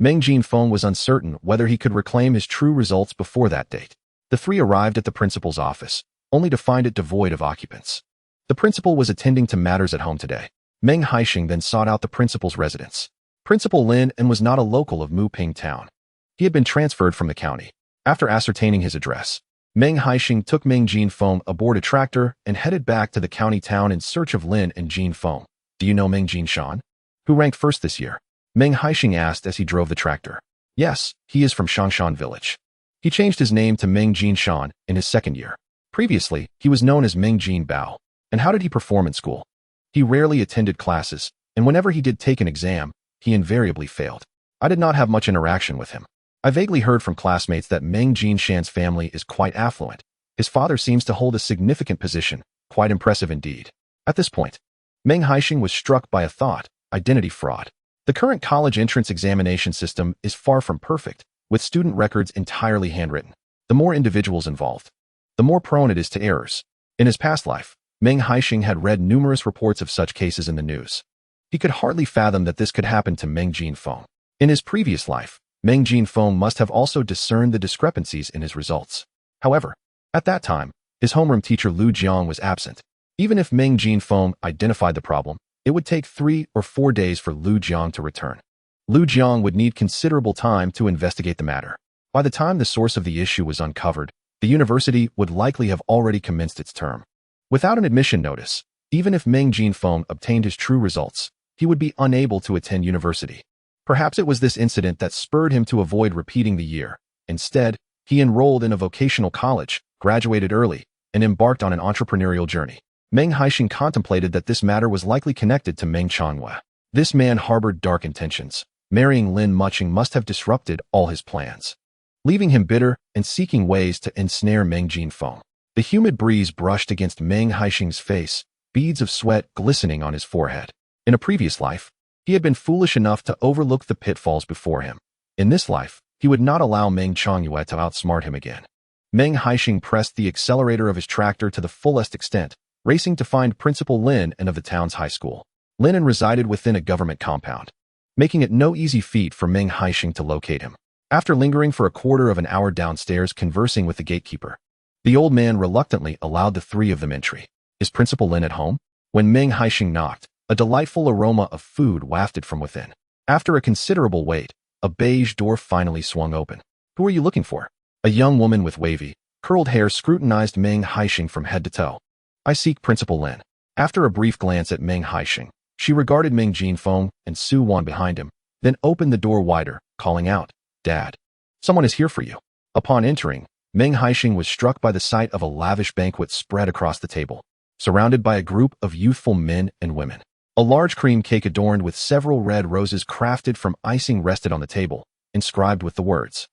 Meng Jinfeng was uncertain whether he could reclaim his true results before that date. The three arrived at the principal's office, only to find it devoid of occupants. The principal was attending to matters at home today. Meng Haisheng then sought out the principal's residence. Principal Lin and was not a local of Muping town. He had been transferred from the county. After ascertaining his address, Meng Haisheng took Meng Jinfeng aboard a tractor and headed back to the county town in search of Lin and Jinfeng. Do you know Meng Jinshan, who ranked first this year? Meng Haisheng asked as he drove the tractor. Yes, he is from Shangshan village. He changed his name to Meng Jinshan in his second year. Previously, he was known as Meng Jin Bao. And how did he perform in school? He rarely attended classes, and whenever he did take an exam, he invariably failed. I did not have much interaction with him. I vaguely heard from classmates that Meng Jinshan's family is quite affluent. His father seems to hold a significant position, quite impressive indeed. At this point, Meng Haisheng was struck by a thought: identity fraud. The current college entrance examination system is far from perfect, with student records entirely handwritten. The more individuals involved, the more prone it is to errors. In his past life, Meng Haisheng had read numerous reports of such cases in the news. He could hardly fathom that this could happen to Meng Jinfeng. In his previous life, Meng Jinfeng must have also discerned the discrepancies in his results. However, at that time, his homeroom teacher Lu Jiang was absent. Even if Meng Jinfeng identified the problem, it would take 3 or 4 days for Lu Jiang to return. Lu Jiang would need considerable time to investigate the matter. By the time the source of the issue was uncovered, the university would likely have already commenced its term. Without an admission notice, even if Meng Jinfeng obtained his true results, he would be unable to attend university. Perhaps it was this incident that spurred him to avoid repeating the year. Instead, he enrolled in a vocational college, graduated early, and embarked on an entrepreneurial journey. Meng Haisheng contemplated that this matter was likely connected to Meng Changhua. This man harbored dark intentions. Marrying Lin Mucheng must have disrupted all his plans, leaving him bitter and seeking ways to ensnare Meng Jinfeng. The humid breeze brushed against Meng Haisheng's face, beads of sweat glistening on his forehead. In a previous life, he had been foolish enough to overlook the pitfalls before him. In this life, he would not allow Meng Changhua to outsmart him again. Meng Haisheng pressed the accelerator of his tractor to the fullest extent, racing to find Principal Lin and of the town's high school. Lin resided within a government compound, making it no easy feat for Meng Haisheng to locate him. After lingering for a quarter of an hour downstairs conversing with the gatekeeper, the old man reluctantly allowed the three of them entry. Is Principal Lin at home? When Meng Haisheng knocked, a delightful aroma of food wafted from within. After a considerable wait, a beige door finally swung open. Who are you looking for? A young woman with wavy, curled hair scrutinized Meng Haisheng from head to toe. I seek Principal Lin. After a brief glance at Meng Haisheng, she regarded Meng Jinfeng and Su Wan behind him, then opened the door wider, calling out, Dad, someone is here for you. Upon entering, Meng Haisheng was struck by the sight of a lavish banquet spread across the table, surrounded by a group of youthful men and women. A large cream cake adorned with several red roses crafted from icing rested on the table, inscribed with the words,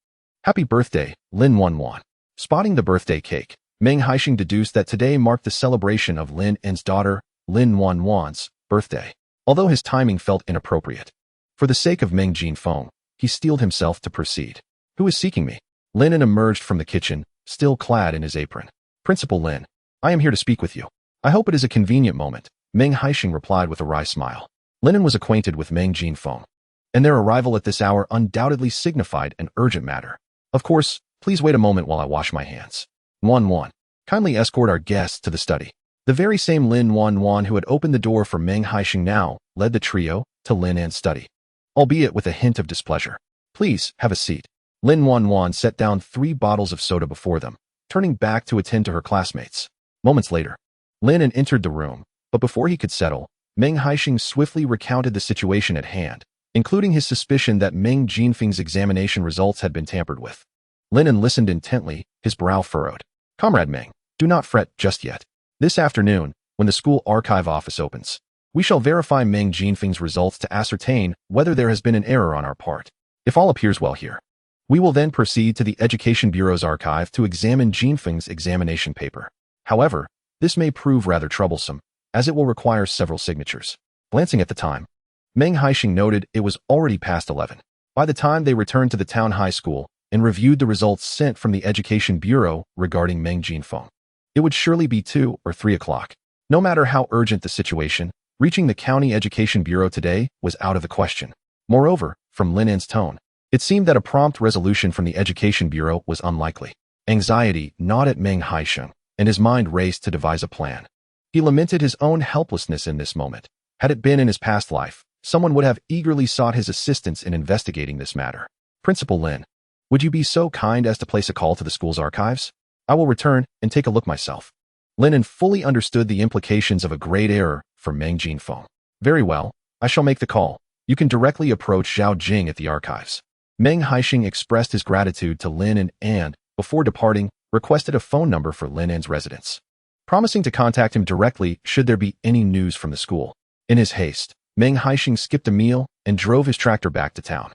Happy birthday, Lin Wan. Spotting the birthday cake, Meng Haisheng deduced that today marked the celebration of Lin N's daughter, Lin Wan's, birthday. Although his timing felt inappropriate, for the sake of Meng Jinfeng, he steeled himself to proceed. Who is seeking me? Lin emerged from the kitchen, still clad in his apron. Principal Lin, I am here to speak with you. I hope it is a convenient moment, Meng Haisheng replied with a wry smile. Lin was acquainted with Meng Jinfeng, and their arrival at this hour undoubtedly signified an urgent matter. Of course, please wait a moment while I wash my hands. Wan, kindly escort our guests to the study. The very same Lin Wan who had opened the door for Meng Haisheng now led the trio to Lin An's study, albeit with a hint of displeasure. Please, have a seat. Lin Wan set down 3 bottles of soda before them, turning back to attend to her classmates. Moments later, Lin An entered the room, but before he could settle, Meng Haisheng swiftly recounted the situation at hand, including his suspicion that Meng Jinfeng's examination results had been tampered with. Lin An listened intently, his brow furrowed. Comrade Meng, do not fret just yet. This afternoon, when the school archive office opens, We shall verify Meng Jinfeng's results to ascertain whether there has been an error on our part. If all appears well here, we will then proceed to the Education Bureau's archive to examine Jinfeng's examination paper. However, this may prove rather troublesome, as it will require several signatures. Glancing at the time, Meng Haisheng noted it was already past 11. By the time they returned to the town high school and reviewed the results sent from the Education Bureau regarding Meng Jinfeng, it would surely be 2 or 3 o'clock. No matter how urgent the situation, reaching the County Education Bureau today was out of the question. Moreover, from Lin's tone, it seemed that a prompt resolution from the Education Bureau was unlikely. Anxiety gnawed at Meng Haisheng, and his mind raced to devise a plan. He lamented his own helplessness in this moment. Had it been in his past life, someone would have eagerly sought his assistance in investigating this matter. Principal Lin, would you be so kind as to place a call to the school's archives? I will return and take a look myself. Lin fully understood the implications of a great error for Meng Jinfeng. Very well, I shall make the call. You can directly approach Zhao Jing at the archives. Meng Haisheng expressed his gratitude to Lin and, before departing, requested a phone number for Lin's residence, promising to contact him directly should there be any news from the school. In his haste, Meng Haisheng skipped a meal and drove his tractor back to town.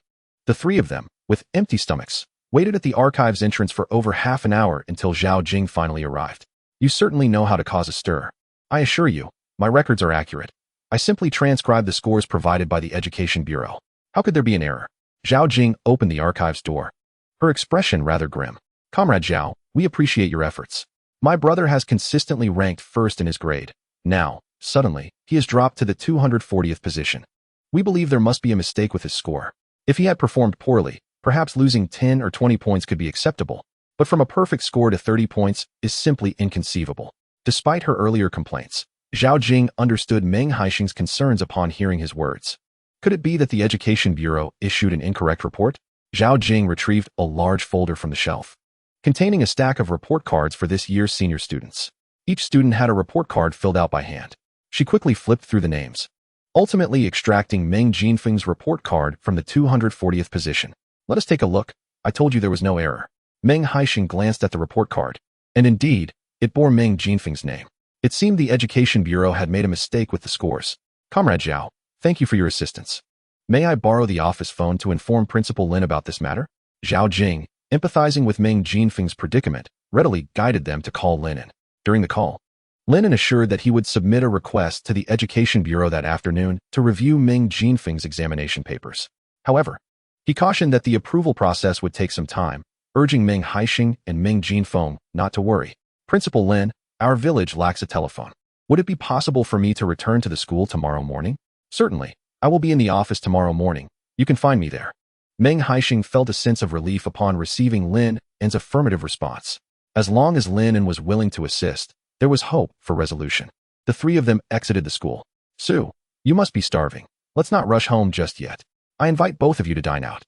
The three of them, with empty stomachs, waited at the archives entrance for over half an hour until Zhao Jing finally arrived. You certainly know how to cause a stir. I assure you, my records are accurate. I simply transcribed the scores provided by the Education Bureau. How could there be an error? Zhao Jing opened the archives door, her expression rather grim. Comrade Zhao, we appreciate your efforts. My brother has consistently ranked first in his grade. Now, suddenly, he has dropped to the 240th position. We believe there must be a mistake with his score. If he had performed poorly, perhaps losing 10 or 20 points could be acceptable, but from a perfect score to 30 points is simply inconceivable. Despite her earlier complaints, Zhao Jing understood Meng Haisheng's concerns upon hearing his words. Could it be that the Education Bureau issued an incorrect report? Zhao Jing retrieved a large folder from the shelf, containing a stack of report cards for this year's senior students. Each student had a report card filled out by hand. She quickly flipped through the names, ultimately extracting Meng Jinfeng's report card from the 240th position. Let us take a look. I told you there was no error. Meng Haisheng glanced at the report card, and indeed, it bore Meng Jinfeng's name. It seemed the Education Bureau had made a mistake with the scores. Comrade Zhao, thank you for your assistance. May I borrow the office phone to inform Principal Lin about this matter? Zhao Jing, empathizing with Meng Jinfeng's predicament, readily guided them to call Lin in. During the call, Lin assured that he would submit a request to the Education Bureau that afternoon to review Meng Jinfeng's examination papers. However, he cautioned that the approval process would take some time, urging Meng Haisheng and Meng Jinfeng not to worry. Principal Lin, our village lacks a telephone. Would it be possible for me to return to the school tomorrow morning? Certainly. I will be in the office tomorrow morning. You can find me there. Meng Haisheng felt a sense of relief upon receiving Lin's affirmative response. As long as Lin was willing to assist, there was hope for resolution. The three of them exited the school. Sue, you must be starving. Let's not rush home just yet. I invite both of you to dine out.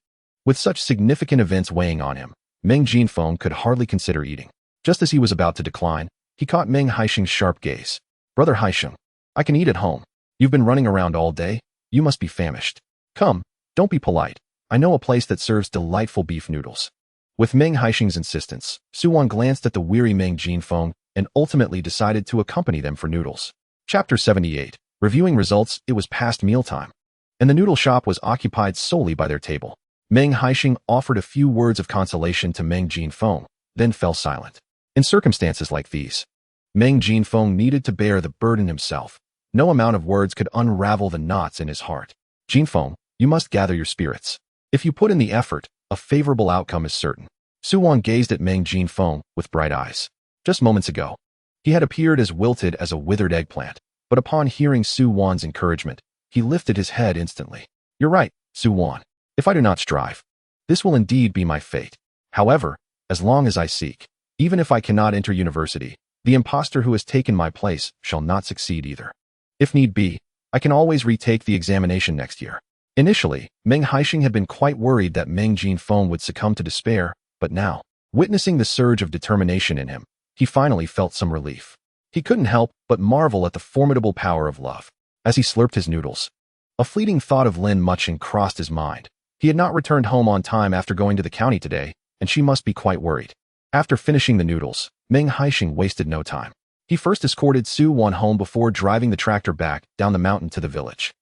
With such significant events weighing on him, Meng Jinfeng could hardly consider eating. Just as he was about to decline, he caught Meng Haisheng's sharp gaze. Brother Haisheng, I can eat at home. You've been running around all day. You must be famished. Come, don't be polite. I know a place that serves delightful beef noodles. With Meng Haisheng's insistence, Suwan glanced at the weary Meng Jinfeng and ultimately decided to accompany them for noodles. Chapter 78. Reviewing results. It was past mealtime, and the noodle shop was occupied solely by their table. Meng Haisheng offered a few words of consolation to Meng Jinfeng, then fell silent. In circumstances like these, Meng Jinfeng needed to bear the burden himself. No amount of words could unravel the knots in his heart. Jinfeng, you must gather your spirits. If you put in the effort, a favorable outcome is certain. Suwan gazed at Meng Jinfeng with bright eyes. Just moments ago, he had appeared as wilted as a withered eggplant, but upon hearing Suwan's encouragement, he lifted his head instantly. You're right, Suwan. If I do not strive, this will indeed be my fate. However, as long as I seek, even if I cannot enter university, the impostor who has taken my place shall not succeed either. If need be, I can always retake the examination next year. Initially, Meng Haisheng had been quite worried that Meng Jinfeng would succumb to despair, but now, witnessing the surge of determination in him, he finally felt some relief. He couldn't help but marvel at the formidable power of love. As he slurped his noodles, a fleeting thought of Lin Mucheng crossed his mind. He had not returned home on time after going to the county today, and she must be quite worried. After finishing the noodles, Meng Haisheng wasted no time. He first escorted Su Wan home before driving the tractor back down the mountain to the village.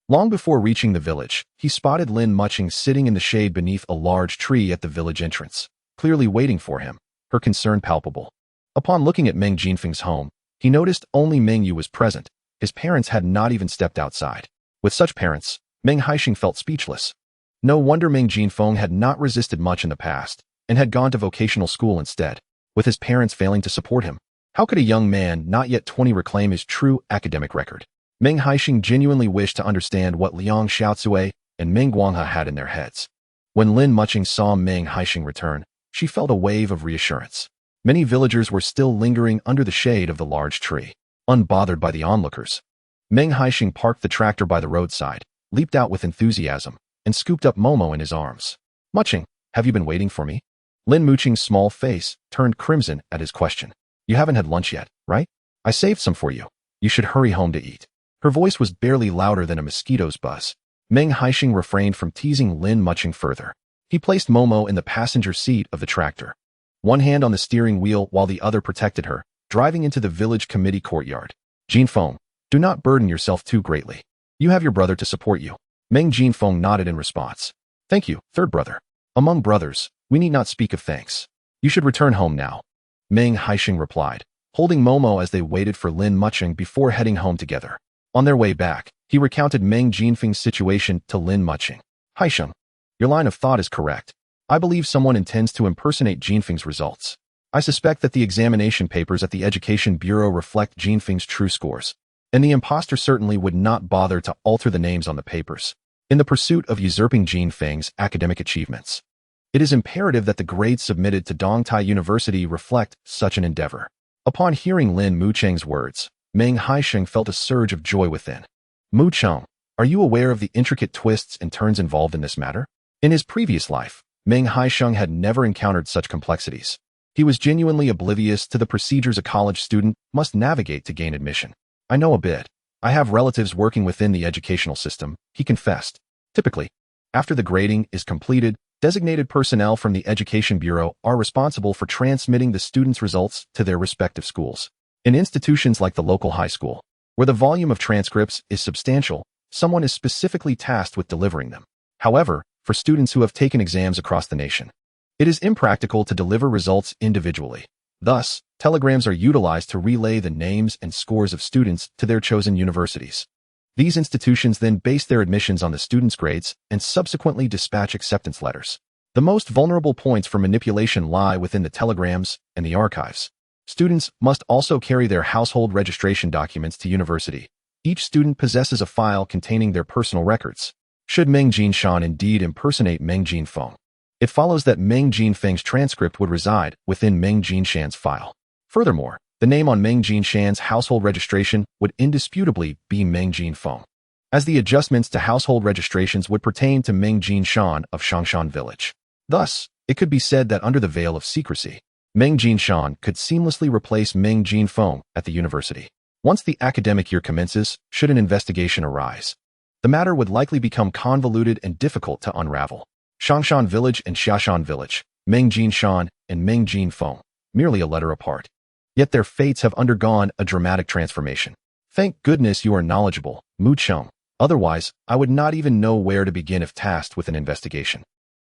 Long before reaching the village, he spotted Lin Mucheng sitting in the shade beneath a large tree at the village entrance, clearly waiting for him, her concern palpable. Upon looking at Meng Jinfeng's home, he noticed only Meng Yu was present. His parents had not even stepped outside. With such parents, Meng Haisheng felt speechless. No wonder Meng Jinfeng had not resisted much in the past, and had gone to vocational school instead, with his parents failing to support him. How could a young man not yet 20 reclaim his true academic record? Meng Haisheng genuinely wished to understand what Liang Xiaocui and Meng Guanghe had in their heads. When Lin Mucheng saw Meng Haisheng return, she felt a wave of reassurance. Many villagers were still lingering under the shade of the large tree, unbothered by the onlookers. Meng Haisheng parked the tractor by the roadside, leaped out with enthusiasm, and scooped up Momo in his arms. Mucheng, have you been waiting for me? Lin Mucheng's small face turned crimson at his question. You haven't had lunch yet, right? I saved some for you. You should hurry home to eat. Her voice was barely louder than a mosquito's buzz. Meng Haisheng refrained from teasing Lin Mucheng further. He placed Momo in the passenger seat of the tractor, one hand on the steering wheel while the other protected her, driving into the village committee courtyard. Jinfeng, do not burden yourself too greatly. You have your brother to support you. Meng Jinfeng nodded in response. Thank you, third brother. Among brothers, we need not speak of thanks. You should return home now. Meng Haisheng replied, holding Momo as they waited for Lin Mucheng before heading home together. On their way back, he recounted Meng Jinfeng's situation to Lin Mucheng. Haisheng, your line of thought is correct. I believe someone intends to impersonate Jinfeng's results. I suspect that the examination papers at the Education Bureau reflect Jinfeng's true scores, and the imposter certainly would not bother to alter the names on the papers, in the pursuit of usurping Jinfeng's academic achievements. It is imperative that the grades submitted to Dongtai University reflect such an endeavor. Upon hearing Lin Mucheng's words, Meng Haisheng felt a surge of joy within. Mucheng, are you aware of the intricate twists and turns involved in this matter? In his previous life, Meng Haisheng had never encountered such complexities. He was genuinely oblivious to the procedures a college student must navigate to gain admission. I know a bit. I have relatives working within the educational system, he confessed. Typically, after the grading is completed, designated personnel from the Education Bureau are responsible for transmitting the students' results to their respective schools. In institutions like the local high school, where the volume of transcripts is substantial, someone is specifically tasked with delivering them. However, for students who have taken exams across the nation, it is impractical to deliver results individually. Thus, telegrams are utilized to relay the names and scores of students to their chosen universities. These institutions then base their admissions on the students' grades and subsequently dispatch acceptance letters. The most vulnerable points for manipulation lie within the telegrams and the archives. Students must also carry their household registration documents to university. Each student possesses a file containing their personal records. Should Meng Jinshan indeed impersonate Meng Jinfeng, it follows that Meng Jinfeng's transcript would reside within Meng Jinshan's file. Furthermore, the name on Meng Jinshan's household registration would indisputably be Meng Jinfeng, as the adjustments to household registrations would pertain to Meng Jinshan of Shangshan Village. Thus, it could be said that under the veil of secrecy, Meng Jinshan could seamlessly replace Meng Jinfeng at the university. Once the academic year commences, should an investigation arise, the matter would likely become convoluted and difficult to unravel. Shangshan Village and Xiashan Village, Meng Jinshan and Meng Jinfeng, merely a letter apart. Yet their fates have undergone a dramatic transformation. Thank goodness you are knowledgeable, Mucheng. Otherwise, I would not even know where to begin if tasked with an investigation.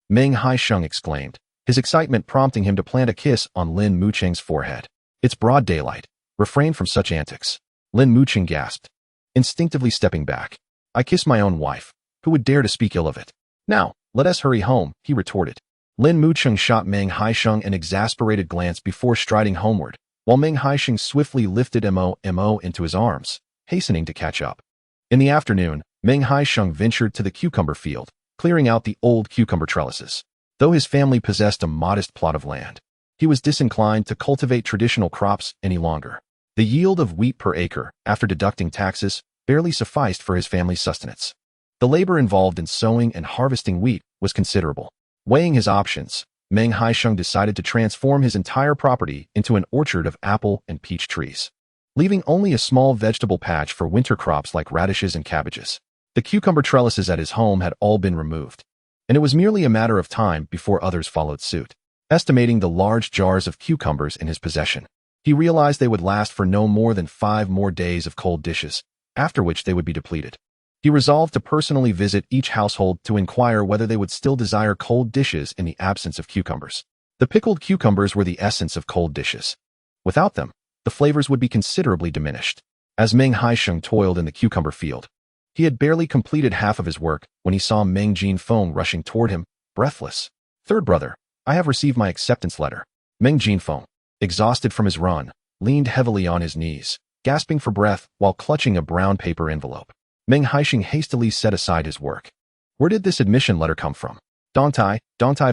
Meng Haisheng exclaimed, his excitement prompting him to plant a kiss on Lin Mucheng's forehead. It's broad daylight. Refrain from such antics. Lin Mucheng gasped, instinctively stepping back. I kiss my own wife. Who would dare to speak ill of it? Now, let us hurry home, he retorted. Lin Mucheng shot Meng Haisheng an exasperated glance before striding homeward, while Meng Haisheng swiftly lifted Momo into his arms, hastening to catch up. In the afternoon, Meng Haisheng ventured to the cucumber field, clearing out the old cucumber trellises. Though his family possessed a modest plot of land, he was disinclined to cultivate traditional crops any longer. The yield of wheat per acre, after deducting taxes, barely sufficed for his family's sustenance. The labor involved in sowing and harvesting wheat was considerable. Weighing his options, Meng Haisheng decided to transform his entire property into an orchard of apple and peach trees, leaving only a small vegetable patch for winter crops like radishes and cabbages. The cucumber trellises at his home had all been removed, and it was merely a matter of time before others followed suit. Estimating the large jars of cucumbers in his possession, He realized they would last for no more than 5 more days of cold dishes, after which they would be depleted. He resolved to personally visit each household to inquire whether they would still desire cold dishes in the absence of cucumbers. The pickled cucumbers were the essence of cold dishes. Without them, the flavors would be considerably diminished. As Meng Haisheng toiled in the cucumber field, he had barely completed half of his work when he saw Meng Jinfeng rushing toward him, breathless. "Third brother, I have received my acceptance letter." Meng Jinfeng, exhausted from his run, leaned heavily on his knees, gasping for breath while clutching a brown paper envelope. Meng Haisheng hastily set aside his work. "Where did this admission letter come from?" "Dongtai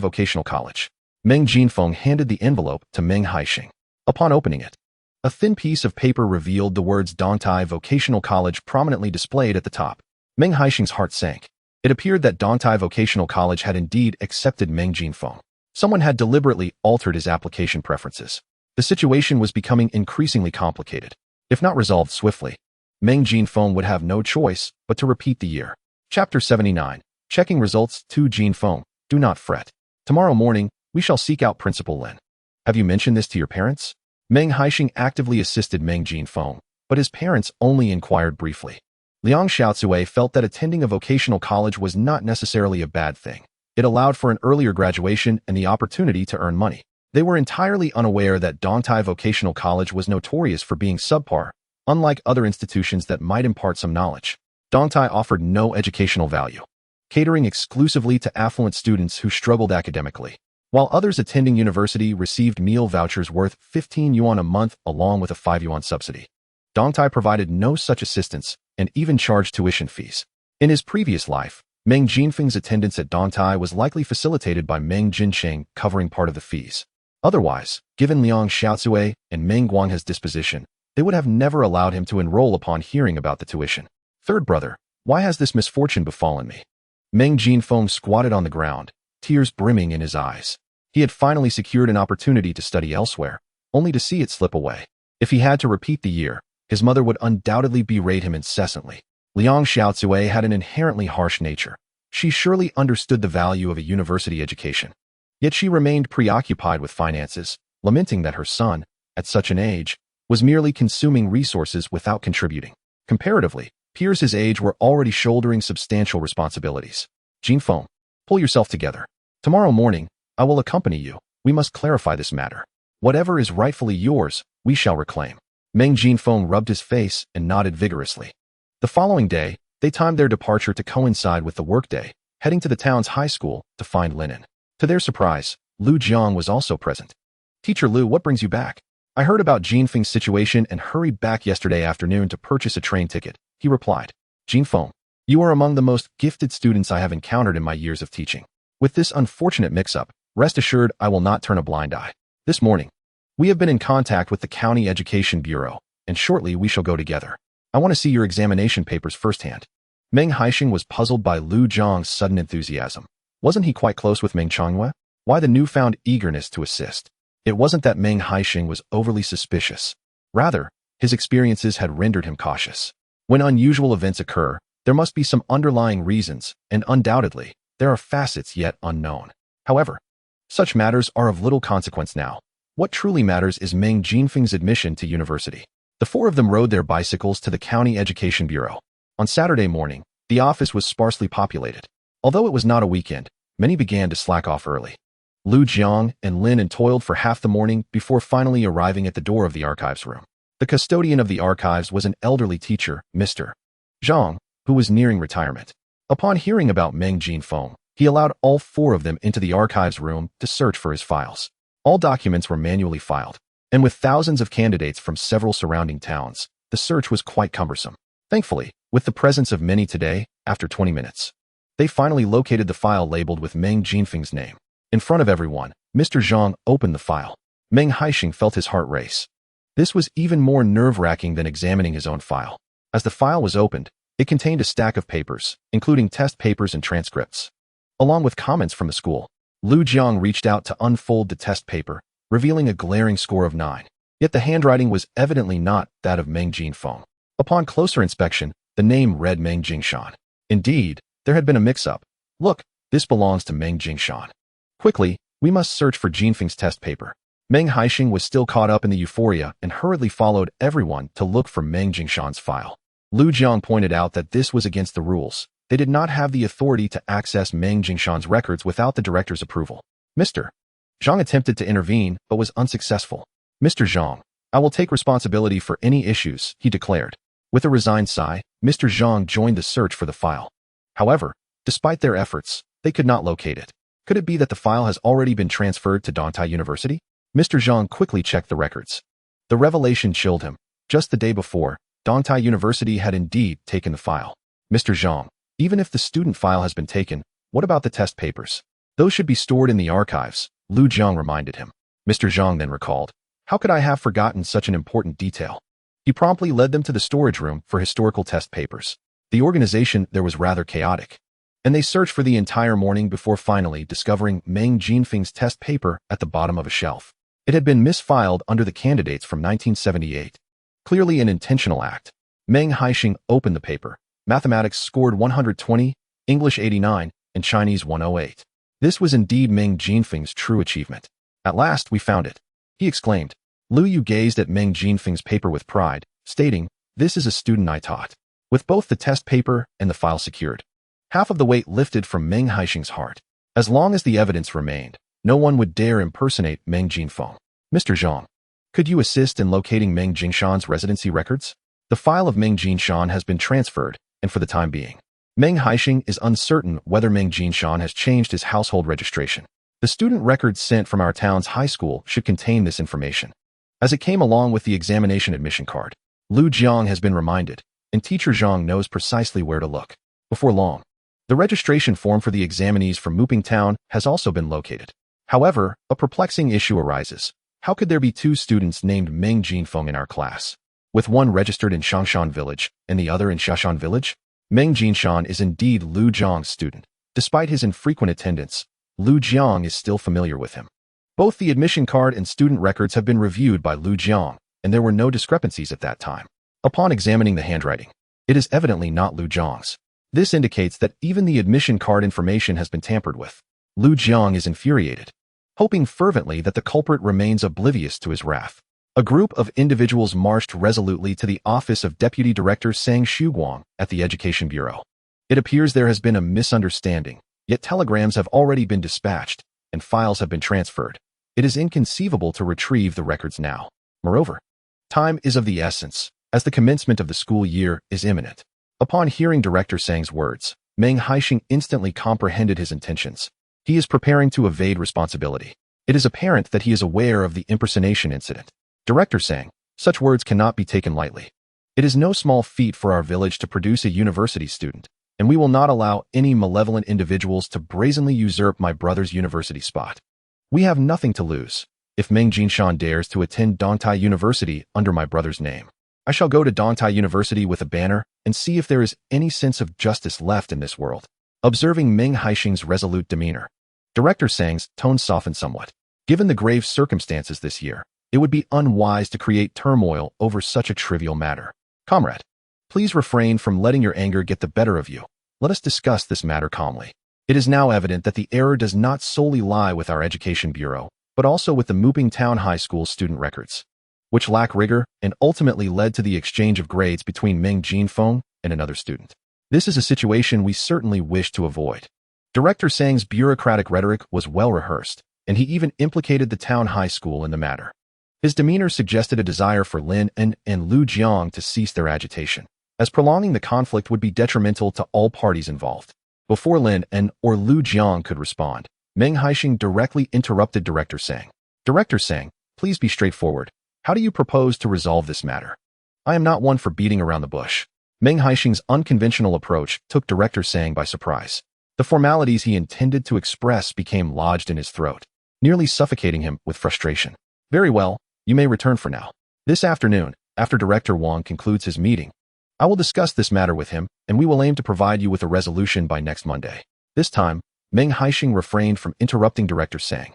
Vocational College." Meng Jinfeng handed the envelope to Meng Haisheng. Upon opening it, a thin piece of paper revealed the words Dongtai Vocational College prominently displayed at the top. Meng Haisheng's heart sank. It appeared that Dongtai Vocational College had indeed accepted Meng Jinfeng. Someone had deliberately altered his application preferences. The situation was becoming increasingly complicated. If not resolved swiftly, Meng Jinfeng would have no choice but to repeat the year. Chapter 79. Checking results. To Jinfeng, do not fret. Tomorrow morning, we shall seek out Principal Lin. Have you mentioned this to your parents? Meng Haisheng actively assisted Meng Jinfeng, but his parents only inquired briefly. Liang Xiaozue felt that attending a vocational college was not necessarily a bad thing. It allowed for an earlier graduation and the opportunity to earn money. They were entirely unaware that Dongtai Vocational College was notorious for being subpar, unlike other institutions that might impart some knowledge. Dongtai offered no educational value, catering exclusively to affluent students who struggled academically, while others attending university received meal vouchers worth 15 yuan a month along with a 5 yuan subsidy. Dongtai provided no such assistance and even charged tuition fees. In his previous life, Meng Jinfeng's attendance at Dongtai was likely facilitated by Meng Jinsheng covering part of the fees. Otherwise, given Liang Xiaozue and Meng Guanghe's disposition, they would have never allowed him to enroll upon hearing about the tuition. "Third brother, why has this misfortune befallen me?" Meng Jinfeng squatted on the ground, tears brimming in his eyes. He had finally secured an opportunity to study elsewhere, only to see it slip away. If he had to repeat the year, his mother would undoubtedly berate him incessantly. Liang Xiaozue had an inherently harsh nature. She surely understood the value of a university education. Yet she remained preoccupied with finances, lamenting that her son, at such an age, was merely consuming resources without contributing. Comparatively, peers his age were already shouldering substantial responsibilities. "Jinfeng, pull yourself together. Tomorrow morning, I will accompany you. We must clarify this matter. Whatever is rightfully yours, we shall reclaim." Meng Jinfeng rubbed his face and nodded vigorously. The following day, they timed their departure to coincide with the workday, heading to the town's high school to find Linen. To their surprise, Lu Jiang was also present. "Teacher Lu, what brings you back?" "I heard about Jinfeng's situation and hurried back yesterday afternoon to purchase a train ticket," he replied. "Jinfeng, you are among the most gifted students I have encountered in my years of teaching. With this unfortunate mix-up, rest assured I will not turn a blind eye. This morning, we have been in contact with the County Education Bureau, and shortly we shall go together. I want to see your examination papers firsthand." Meng Haisheng was puzzled by Lu Jiang's sudden enthusiasm. Wasn't he quite close with Meng Changyue? Why the newfound eagerness to assist? It wasn't that Meng Haisheng was overly suspicious. Rather, his experiences had rendered him cautious. When unusual events occur, there must be some underlying reasons, and undoubtedly, there are facets yet unknown. However, such matters are of little consequence now. What truly matters is Meng Jinfeng's admission to university. The four of them rode their bicycles to the County Education Bureau. On Saturday morning, the office was sparsely populated. Although it was not a weekend, many began to slack off early. Lu Jiang and Lin toiled for half the morning before finally arriving at the door of the archives room. The custodian of the archives was an elderly teacher, Mr. Zhang, who was nearing retirement. Upon hearing about Meng Jinfeng, he allowed all four of them into the archives room to search for his files. All documents were manually filed, and with thousands of candidates from several surrounding towns, the search was quite cumbersome. Thankfully, with the presence of many today, after 20 minutes, they finally located the file labeled with Meng Jinfeng's name. In front of everyone, Mr. Zhang opened the file. Meng Haisheng felt his heart race. This was even more nerve-wracking than examining his own file. As the file was opened, it contained a stack of papers, including test papers and transcripts, along with comments from the school. Lu Jiang reached out to unfold the test paper, revealing a glaring score of 9. Yet the handwriting was evidently not that of Meng Jinfeng. Upon closer inspection, the name read Meng Jingshan. Indeed, there had been a mix-up. "Look, this belongs to Meng Jingshan. Quickly, we must search for Jinfeng's test paper." Meng Haisheng was still caught up in the euphoria and hurriedly followed everyone to look for Meng Jingshan's file. Lu Jiang pointed out that this was against the rules. They did not have the authority to access Meng Jingshan's records without the director's approval. Mr. Zhang attempted to intervene, but was unsuccessful. Mr. Zhang, I will take responsibility for any issues, he declared. With a resigned sigh, Mr. Zhang joined the search for the file. However, despite their efforts, they could not locate it. Could it be that the file has already been transferred to Dongtai University? Mr. Zhang quickly checked the records. The revelation chilled him. Just the day before, Dongtai University had indeed taken the file. Mr. Zhang, even if the student file has been taken, what about the test papers? Those should be stored in the archives, Lu Jiang reminded him. Mr. Zhang then recalled, how could I have forgotten such an important detail? He promptly led them to the storage room for historical test papers. The organization there was rather chaotic, and they searched for the entire morning before finally discovering Meng Jinfeng's test paper at the bottom of a shelf. It had been misfiled under the candidates from 1978. Clearly an intentional act. Meng Haisheng opened the paper. Mathematics scored 120, English 89, and Chinese 108. This was indeed Meng Jinfeng's true achievement. At last we found it, he exclaimed. Lu Yu gazed at Meng Jinfeng's paper with pride, stating, this is a student I taught. With both the test paper and the file secured, half of the weight lifted from Meng Haisheng's heart. As long as the evidence remained, no one would dare impersonate Meng Jinfeng. Mr. Zhang, could you assist in locating Meng Jingshan's residency records? The file of Meng Jingshan has been transferred, and for the time being, Meng Haisheng is uncertain whether Meng Jingshan has changed his household registration. The student records sent from our town's high school should contain this information, as it came along with the examination admission card. Lu Jiang has been reminded, and teacher Zhang knows precisely where to look. Before long, the registration form for the examinees from Muping Town has also been located. However, a perplexing issue arises. How could there be two students named Meng Jinfeng in our class, with one registered in Shangshan Village and the other in Shashan Village? Meng Jinshan is indeed Lu Jiang's student. Despite his infrequent attendance, Lu Jiang is still familiar with him. Both the admission card and student records have been reviewed by Lu Jiang, and there were no discrepancies at that time. Upon examining the handwriting, it is evidently not Lu Jiang's. This indicates that even the admission card information has been tampered with. Lu Jiang is infuriated, hoping fervently that the culprit remains oblivious to his wrath. A group of individuals marched resolutely to the office of Deputy Director Sang Shuguang at the Education Bureau. It appears there has been a misunderstanding, yet telegrams have already been dispatched, and files have been transferred. It is inconceivable to retrieve the records now. Moreover, time is of the essence, as the commencement of the school year is imminent. Upon hearing Director Sang's words, Meng Haisheng instantly comprehended his intentions. He is preparing to evade responsibility. It is apparent that he is aware of the impersonation incident. Director Sang, such words cannot be taken lightly. It is no small feat for our village to produce a university student, and we will not allow any malevolent individuals to brazenly usurp my brother's university spot. We have nothing to lose. If Meng Jinshan dares to attend Dongtai University under my brother's name, I shall go to Dongtai University with a banner and see if there is any sense of justice left in this world. Observing Meng Haisheng's resolute demeanor, Director Sang's tone softened somewhat. Given the grave circumstances this year, it would be unwise to create turmoil over such a trivial matter. Comrade, please refrain from letting your anger get the better of you. Let us discuss this matter calmly. It is now evident that the error does not solely lie with our Education Bureau, but also with the Muping Town High School student records, which lack rigor and ultimately led to the exchange of grades between Meng Jinfeng and another student. This is a situation we certainly wish to avoid. Director Sang's bureaucratic rhetoric was well rehearsed, and he even implicated the town high school in the matter. His demeanor suggested a desire for Lin and Lu Jiang to cease their agitation, as prolonging the conflict would be detrimental to all parties involved. Before Lin or Lu Jiang could respond, Meng Haisheng directly interrupted Director Sang. Director Sang, please be straightforward. How do you propose to resolve this matter? I am not one for beating around the bush. Meng Haisheng's unconventional approach took Director Sang by surprise. The formalities he intended to express became lodged in his throat, nearly suffocating him with frustration. Very well, you may return for now. This afternoon, after Director Wang concludes his meeting, I will discuss this matter with him, and we will aim to provide you with a resolution by next Monday. This time, Meng Haisheng refrained from interrupting Director Sang,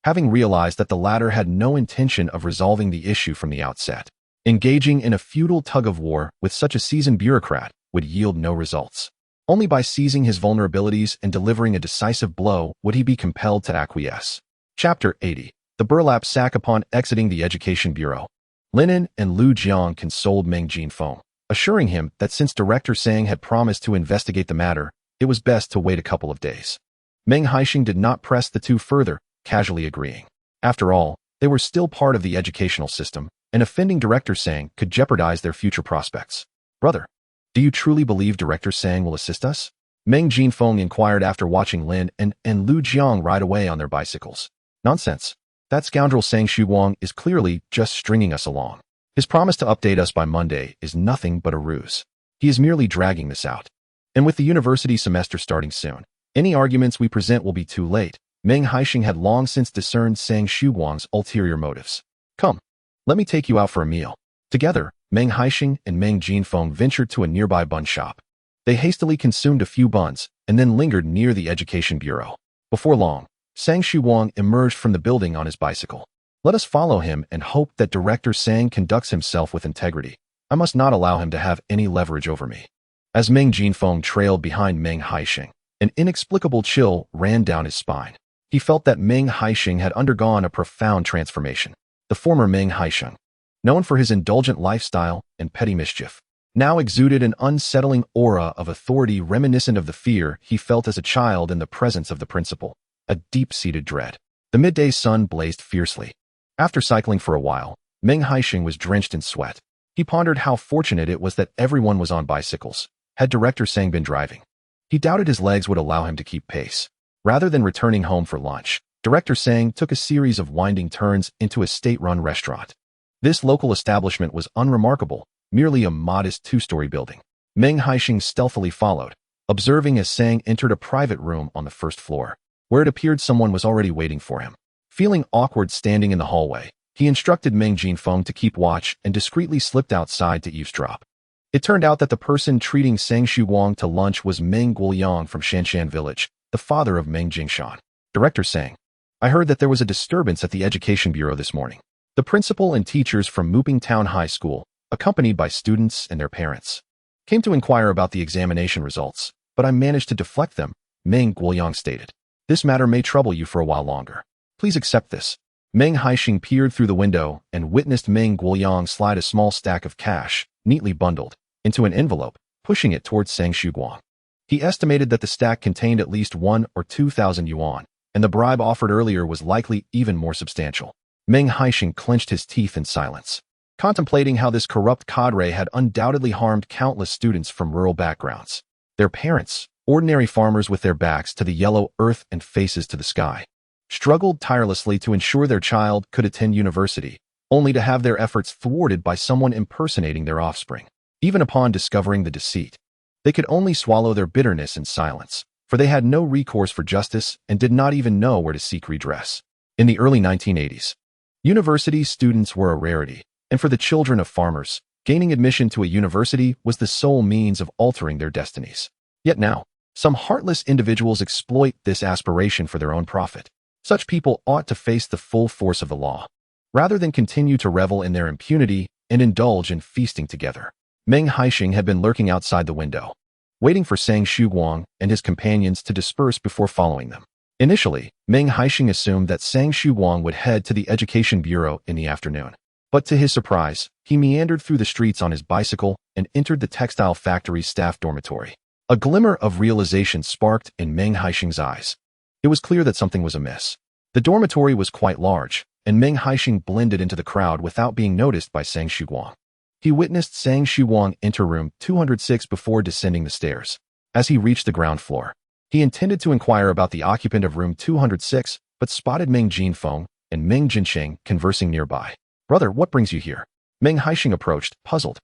having realized that the latter had no intention of resolving the issue from the outset. Engaging in a futile tug-of-war with such a seasoned bureaucrat would yield no results. Only by seizing his vulnerabilities and delivering a decisive blow would he be compelled to acquiesce. Chapter 80. The the burlap sack upon exiting the Education Bureau. Lin and Lu Jiang consoled Meng Jinfeng, assuring him that since Director Sang had promised to investigate the matter, it was best to wait a couple of days. Meng Haisheng did not press the two further, casually agreeing. After all, they were still part of the educational system, and offending Director Sang could jeopardize their future prospects. Brother, do you truly believe Director Sang will assist us? Meng Jinfeng inquired after watching Lin and Lu Jiang ride away on their bicycles. Nonsense. That scoundrel Sang Shuguang is clearly just stringing us along. His promise to update us by Monday is nothing but a ruse. He is merely dragging this out. And with the university semester starting soon, any arguments we present will be too late. Meng Haisheng had long since discerned Sang Shuguang's ulterior motives. Come, let me take you out for a meal. Together, Meng Haisheng and Meng Jinfeng ventured to a nearby bun shop. They hastily consumed a few buns and then lingered near the Education Bureau. Before long, Sang Shuguang emerged from the building on his bicycle. Let us follow him and hope that Director Sang conducts himself with integrity. I must not allow him to have any leverage over me. As Meng Jinfeng trailed behind Meng Haisheng, an inexplicable chill ran down his spine. He felt that Meng Haisheng had undergone a profound transformation. The former Meng Haisheng, known for his indulgent lifestyle and petty mischief, now exuded an unsettling aura of authority reminiscent of the fear he felt as a child in the presence of the principal, a deep-seated dread. The midday sun blazed fiercely. After cycling for a while, Meng Haisheng was drenched in sweat. He pondered how fortunate it was that everyone was on bicycles. Had Director Sang been driving, he doubted his legs would allow him to keep pace. Rather than returning home for lunch, Director Sang took a series of winding turns into a state-run restaurant. This local establishment was unremarkable, merely a modest two-story building. Meng Haisheng stealthily followed, observing as Sang entered a private room on the first floor, where it appeared someone was already waiting for him. Feeling awkward standing in the hallway, he instructed Meng Jinfeng to keep watch and discreetly slipped outside to eavesdrop. It turned out that the person treating Sang Shuguang to lunch was Meng Guoyang from Shanshan Village, the father of Meng Jingshan. Director Sang, I heard that there was a disturbance at the Education Bureau this morning. The principal and teachers from Muping Town High School, accompanied by students and their parents, came to inquire about the examination results, but I managed to deflect them, Meng Guoyang stated. This matter may trouble you for a while longer. Please accept this. Meng Haisheng peered through the window and witnessed Meng Guoyang slide a small stack of cash, neatly bundled, into an envelope, pushing it towards Sang Shuguang. He estimated that the stack contained at least 1,000 or 2,000 yuan, and the bribe offered earlier was likely even more substantial. Meng Haisheng clenched his teeth in silence, contemplating how this corrupt cadre had undoubtedly harmed countless students from rural backgrounds. Their parents, ordinary farmers with their backs to the yellow earth and faces to the sky, struggled tirelessly to ensure their child could attend university, only to have their efforts thwarted by someone impersonating their offspring. Even upon discovering the deceit, they could only swallow their bitterness in silence, for they had no recourse for justice and did not even know where to seek redress. In the early 1980s, university students were a rarity, and for the children of farmers, gaining admission to a university was the sole means of altering their destinies. Yet now, some heartless individuals exploit this aspiration for their own profit. Such people ought to face the full force of the law, rather than continue to revel in their impunity and indulge in feasting together. Meng Haisheng had been lurking outside the window, waiting for Sang Shuguang and his companions to disperse before following them. Initially, Meng Haisheng assumed that Sang Shuguang would head to the Education Bureau in the afternoon. But to his surprise, he meandered through the streets on his bicycle and entered the textile factory's staff dormitory. A glimmer of realization sparked in Meng Haisheng's eyes. It was clear that something was amiss. The dormitory was quite large, and Meng Haisheng blended into the crowd without being noticed by Sang Shuguang. He witnessed Sang Shuguang enter room 206 before descending the stairs. As he reached the ground floor, he intended to inquire about the occupant of room 206, but spotted Meng Jinfeng and Meng Haisheng conversing nearby. Brother, what brings you here? Meng Haisheng approached, puzzled.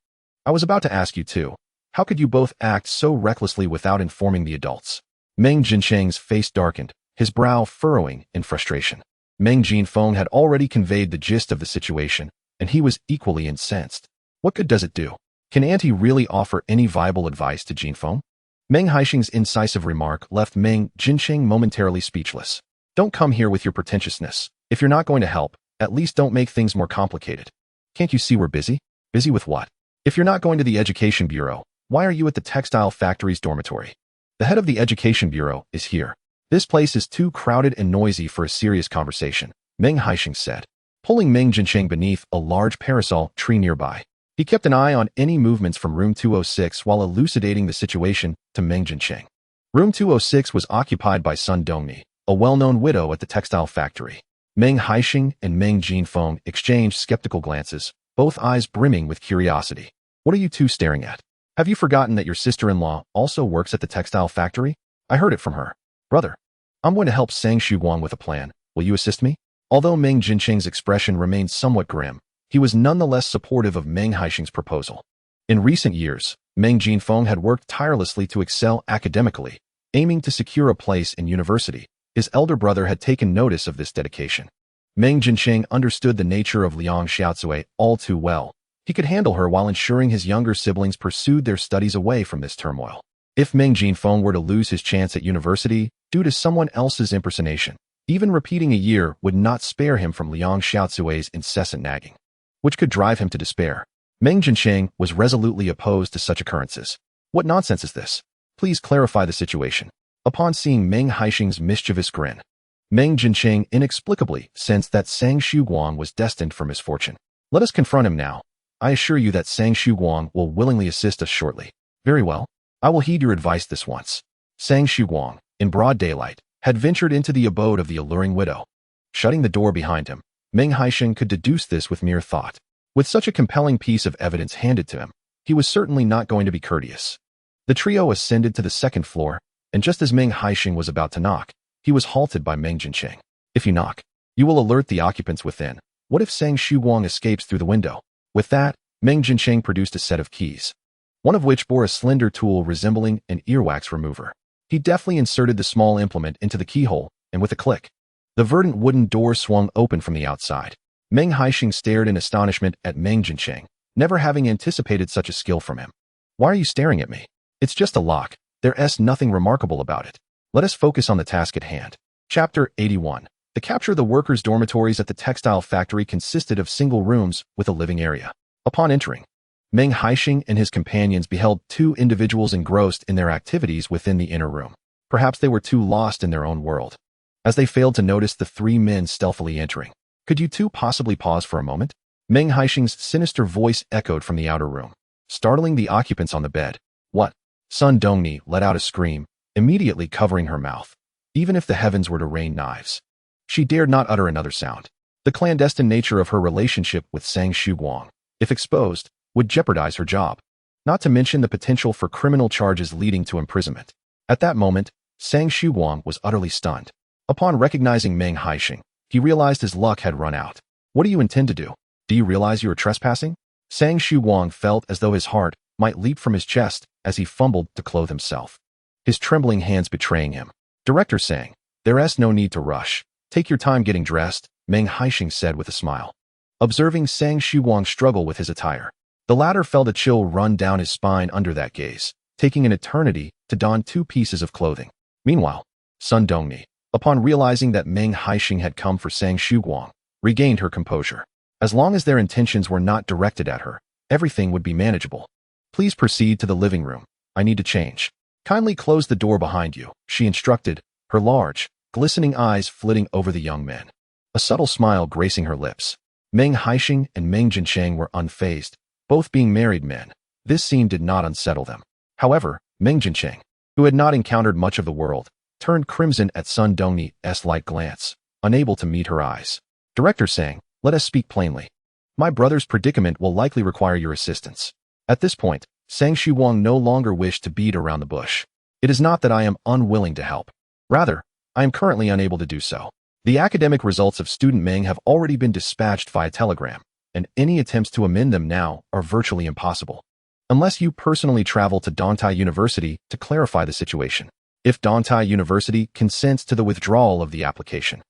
I was about to ask you too. How could you both act so recklessly without informing the adults? Meng Haisheng's face darkened, his brow furrowing in frustration. Meng Jinfeng had already conveyed the gist of the situation, and he was equally incensed. What good does it do? Can Auntie really offer any viable advice to Jinfeng? Meng Haisheng's incisive remark left Meng Haisheng momentarily speechless. Don't come here with your pretentiousness. If you're not going to help, at least don't make things more complicated. Can't you see we're busy? Busy with what? If you're not going to the Education Bureau, why are you at the textile factory's dormitory? The head of the Education Bureau is here. This place is too crowded and noisy for a serious conversation. Meng Haisheng said, pulling Meng Haisheng beneath a large parasol tree nearby. He kept an eye on any movements from room 206 while elucidating the situation to Meng Haisheng. Room 206 was occupied by Sun Dongni, a well-known widow at the textile factory. Meng Haisheng and Meng Jinfeng exchanged skeptical glances, both eyes brimming with curiosity. What are you two staring at? Have you forgotten that your sister-in-law also works at the textile factory? I heard it from her. Brother, I'm going to help Sang Shuguang with a plan. Will you assist me? Although Meng Jincheng's expression remained somewhat grim, he was nonetheless supportive of Meng Haisheng's proposal. In recent years, Meng Jinfeng had worked tirelessly to excel academically, aiming to secure a place in university. His elder brother had taken notice of this dedication. Meng Jincheng understood the nature of Liang Xiaocui all too well. He could handle her while ensuring his younger siblings pursued their studies away from this turmoil. If Meng Jinfeng were to lose his chance at university due to someone else's impersonation, even repeating a year would not spare him from Liang Xiaocui's incessant nagging, which could drive him to despair. Meng Jincheng was resolutely opposed to such occurrences. What nonsense is this? Please clarify the situation. Upon seeing Meng Haisheng's mischievous grin, Meng Jincheng inexplicably sensed that Sang Shuguang was destined for misfortune. Let us confront him now. I assure you that Sang Shuguang will willingly assist us shortly. Very well. I will heed your advice this once. Sang Shuguang, in broad daylight, had ventured into the abode of the alluring widow. Shutting the door behind him, Meng Haisheng could deduce this with mere thought. With such a compelling piece of evidence handed to him, he was certainly not going to be courteous. The trio ascended to the second floor, and just as Meng Haisheng was about to knock, he was halted by Meng Jincheng. If you knock, you will alert the occupants within. What if Sang Shuguang escapes through the window? With that, Meng Jincheng produced a set of keys, one of which bore a slender tool resembling an earwax remover. He deftly inserted the small implement into the keyhole, and with a click, the verdant wooden door swung open from the outside. Meng Haisheng stared in astonishment at Meng Jincheng, never having anticipated such a skill from him. Why are you staring at me? It's just a lock. There's nothing remarkable about it. Let us focus on the task at hand. Chapter 81. The capture of the workers' dormitories at the textile factory consisted of single rooms with a living area. Upon entering, Meng Haisheng and his companions beheld two individuals engrossed in their activities within the inner room. Perhaps they were too lost in their own world, as they failed to notice the three men stealthily entering. Could you two possibly pause for a moment? Meng Haisheng's sinister voice echoed from the outer room, startling the occupants on the bed. What? Sun Dongni let out a scream, immediately covering her mouth. Even if the heavens were to rain knives, she dared not utter another sound. The clandestine nature of her relationship with Sang Shuguang, if exposed, would jeopardize her job, not to mention the potential for criminal charges leading to imprisonment. At that moment, Sang Shuguang was utterly stunned. Upon recognizing Meng Haisheng, he realized his luck had run out. What do you intend to do? Do you realize you are trespassing? Sang Shuguang felt as though his heart might leap from his chest as he fumbled to clothe himself, his trembling hands betraying him. Director Sang, there's no need to rush. Take your time getting dressed, Meng Haisheng said with a smile. Observing Sang Shuguang struggle with his attire, the latter felt a chill run down his spine under that gaze, taking an eternity to don two pieces of clothing. Meanwhile, Sun Dongni, upon realizing that Meng Haisheng had come for Sang Shuguang, regained her composure. As long as their intentions were not directed at her, everything would be manageable. Please proceed to the living room. I need to change. Kindly close the door behind you, she instructed, her large, glistening eyes flitting over the young men, a subtle smile gracing her lips. Meng Haisheng and Meng Jincheng were unfazed, both being married men. This scene did not unsettle them. However, Meng Jincheng, who had not encountered much of the world, turned crimson at Sun Dongni's light glance, unable to meet her eyes. Director Sang, let us speak plainly. My brother's predicament will likely require your assistance. At this point, Sang Shuguang no longer wished to beat around the bush. It is not that I am unwilling to help. Rather, I am currently unable to do so. The academic results of student Meng have already been dispatched via telegram, and any attempts to amend them now are virtually impossible, unless you personally travel to Dantai University to clarify the situation. If Dantai University consents to the withdrawal of the application,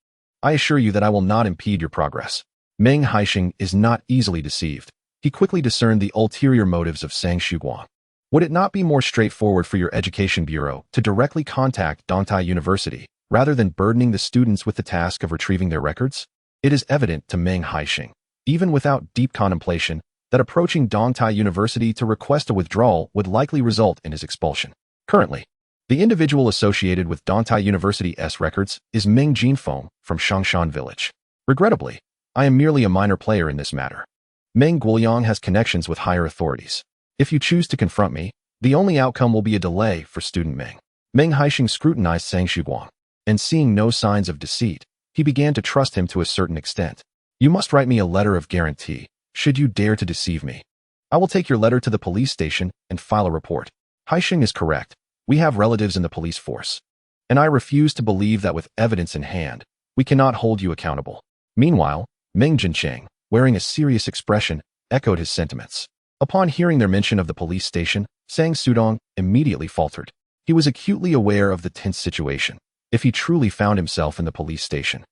I assure you that I will not impede your progress. Meng Haisheng is not easily deceived. He quickly discerned the ulterior motives of Sang Shuguang. Would it not be more straightforward for your education bureau to directly contact Dantai University, rather than burdening the students with the task of retrieving their records? It is evident to Meng Haisheng, even without deep contemplation, that approaching Dantai University to request a withdrawal would likely result in his expulsion. Currently, the individual associated with Dantai University's records is Meng Jinfeng from Shangshan Village. Regrettably, I am merely a minor player in this matter. Meng Guoyang has connections with higher authorities. If you choose to confront me, the only outcome will be a delay for student Meng. Meng Haisheng scrutinized Sang Shuguang, and seeing no signs of deceit, he began to trust him to a certain extent. You must write me a letter of guarantee, should you dare to deceive me. I will take your letter to the police station and file a report. Haisheng is correct. We have relatives in the police force. And I refuse to believe that with evidence in hand, we cannot hold you accountable. Meanwhile, Meng Haisheng, wearing a serious expression, echoed his sentiments. Upon hearing their mention of the police station, Sang Sudong immediately faltered. He was acutely aware of the tense situation. If he truly found himself in the police station,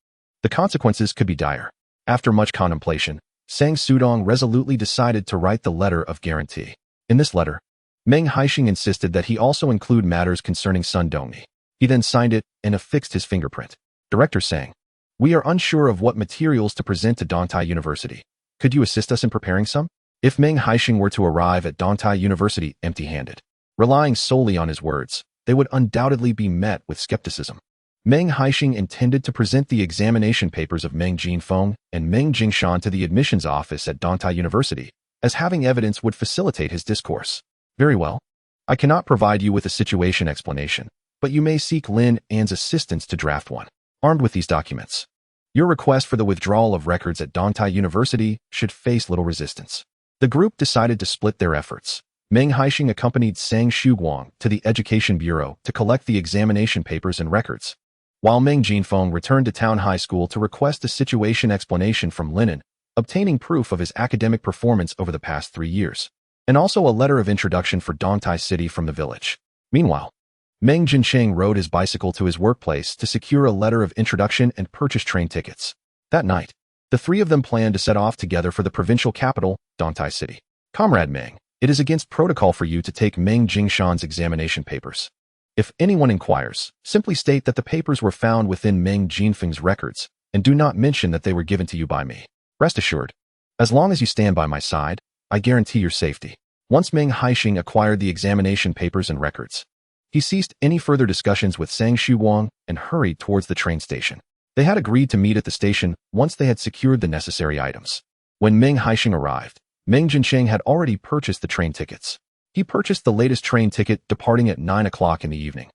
the consequences could be dire. After much contemplation, Sang Sudong resolutely decided to write the letter of guarantee. In this letter, Meng Haisheng insisted that he also include matters concerning Sun Dongni. He then signed it and affixed his fingerprint. Director Sang, we are unsure of what materials to present to Dongtai University. Could you assist us in preparing some? If Meng Haisheng were to arrive at Dongtai University empty-handed, relying solely on his words, they would undoubtedly be met with skepticism. Meng Haisheng intended to present the examination papers of Meng Jinfeng and Meng Jingshan to the admissions office at Dongtai University, as having evidence would facilitate his discourse. Very well. I cannot provide you with a situation explanation, but you may seek Lin An's assistance to draft one. Armed with these documents, your request for the withdrawal of records at Dongtai University should face little resistance. The group decided to split their efforts. Meng Haisheng accompanied Sang Shuguang to the Education Bureau to collect the examination papers and records, while Meng Jinfeng returned to Town High School to request a situation explanation from Lin, obtaining proof of his academic performance over the past 3 years, and also a letter of introduction for Dongtai City from the village. Meanwhile, Meng Jincheng rode his bicycle to his workplace to secure a letter of introduction and purchase train tickets. That night, the three of them planned to set off together for the provincial capital, Dongtai City. Comrade Meng, it is against protocol for you to take Meng Jingshan's examination papers. If anyone inquires, simply state that the papers were found within Meng Jinfeng's records, and do not mention that they were given to you by me. Rest assured, as long as you stand by my side, I guarantee your safety. Once Meng Haisheng acquired the examination papers and records, he ceased any further discussions with Sang Shuguang and hurried towards the train station. They had agreed to meet at the station once they had secured the necessary items. When Meng Haisheng arrived, Meng Jincheng had already purchased the train tickets. He purchased the latest train ticket departing at 9 o'clock in the evening,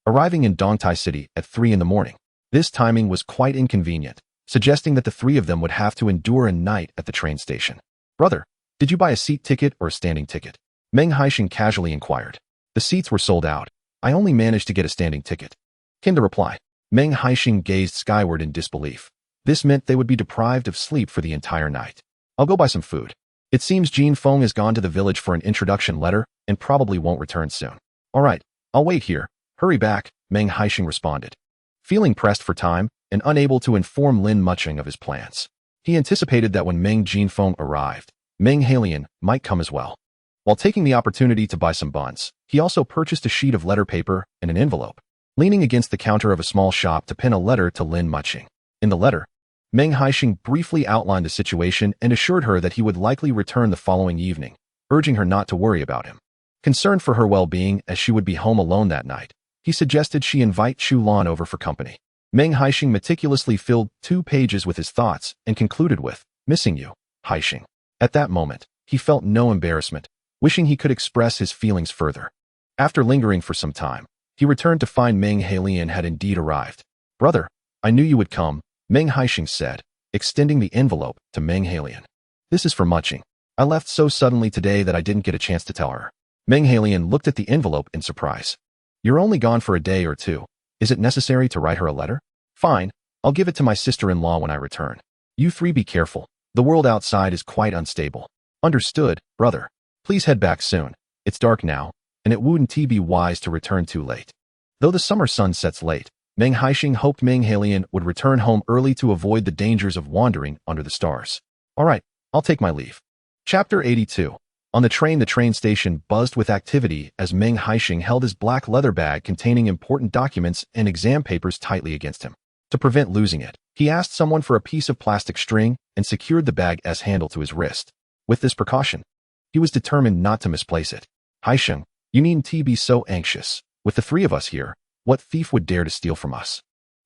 arriving in Dongtai City at 3 in the morning. This timing was quite inconvenient, suggesting that the three of them would have to endure a night at the train station. Brother, did you buy a seat ticket or a standing ticket? Meng Haisheng casually inquired. The seats were sold out. I only managed to get a standing ticket, came the reply. Meng Haisheng gazed skyward in disbelief. This meant they would be deprived of sleep for the entire night. I'll go buy some food. It seems Jin Feng has gone to the village for an introduction letter and probably won't return soon. All right, I'll wait here. Hurry back, Meng Haisheng responded. Feeling pressed for time and unable to inform Lin Mucheng of his plans, he anticipated that when Meng Jinfeng arrived, Meng Haisheng might come as well. While taking the opportunity to buy some buns, he also purchased a sheet of letter paper and an envelope, leaning against the counter of a small shop to pen a letter to Lin Mucheng. In the letter, Meng Haisheng briefly outlined the situation and assured her that he would likely return the following evening, urging her not to worry about him. Concerned for her well-being as she would be home alone that night, he suggested she invite Chu Lan over for company. Meng Haisheng meticulously filled 2 pages with his thoughts and concluded with, "Missing you, Haisheng." At that moment, he felt no embarrassment, wishing he could express his feelings further. After lingering for some time, he returned to find Meng Haisheng had indeed arrived. "Brother, I knew you would come," Meng Haisheng said, extending the envelope to Meng Haisheng. "This is for Mucheng. I left so suddenly today that I didn't get a chance to tell her." Meng Haisheng looked at the envelope in surprise. "You're only gone for a day or two. Is it necessary to write her a letter?" "Fine, I'll give it to my sister-in-law when I return. You three be careful. The world outside is quite unstable." "Understood, brother. Please head back soon. It's dark now, and it wouldn't be wise to return too late." Though the summer sun sets late, Meng Haisheng hoped Meng Haisheng would return home early to avoid the dangers of wandering under the stars. "All right, I'll take my leave." Chapter 82. On the train station buzzed with activity as Meng Haisheng held his black leather bag containing important documents and exam papers tightly against him. To prevent losing it, he asked someone for a piece of plastic string and secured the bag's handle to his wrist. With this precaution, he was determined not to misplace it. "Haisheng, you needn't be so anxious. With the 3 of us here, what thief would dare to steal from us?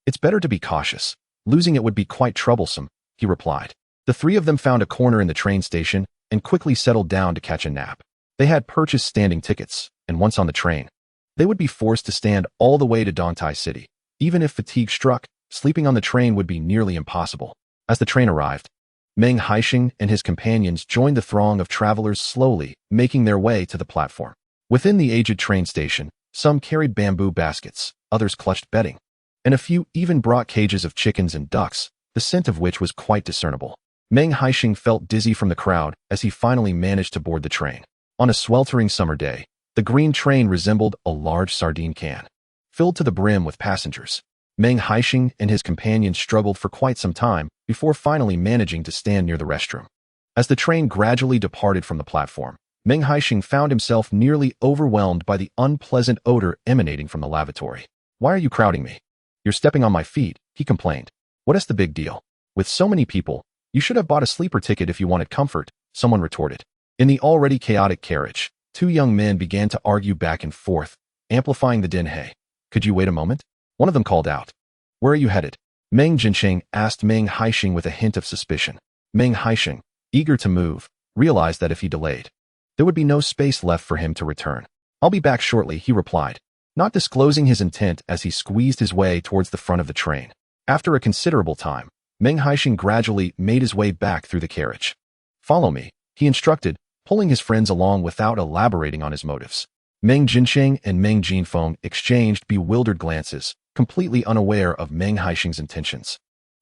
It's better to be cautious. Losing it would be quite troublesome," he replied. The three of them found a corner in the train station and quickly settled down to catch a nap. They had purchased standing tickets, and once on the train, they would be forced to stand all the way to Dontai City. Even if fatigue struck, sleeping on the train would be nearly impossible. As the train arrived, Meng Haisheng and his companions joined the throng of travelers slowly, making their way to the platform. Within the aged train station, some carried bamboo baskets, others clutched bedding, and a few even brought cages of chickens and ducks, the scent of which was quite discernible. Meng Haisheng felt dizzy from the crowd as he finally managed to board the train. On a sweltering summer day, the green train resembled a large sardine can, filled to the brim with passengers. Meng Haisheng and his companions struggled for quite some time before finally managing to stand near the restroom. As the train gradually departed from the platform, Meng Haisheng found himself nearly overwhelmed by the unpleasant odor emanating from the lavatory. "Why are you crowding me? You're stepping on my feet," he complained. "What is the big deal? With so many people, you should have bought a sleeper ticket if you wanted comfort," someone retorted. In the already chaotic carriage, two young men began to argue back and forth, amplifying the din. "Hey, could you wait a moment?" one of them called out. "Where are you headed?" Meng Haisheng asked Meng Haisheng with a hint of suspicion. Meng Haisheng, eager to move, realized that if he delayed, there would be no space left for him to return. "I'll be back shortly," he replied, not disclosing his intent as he squeezed his way towards the front of the train. After a considerable time, Meng Haisheng gradually made his way back through the carriage. "Follow me," he instructed, pulling his friends along without elaborating on his motives. Meng Haisheng and Meng Jinfeng exchanged bewildered glances, completely unaware of Meng Haisheng's intentions.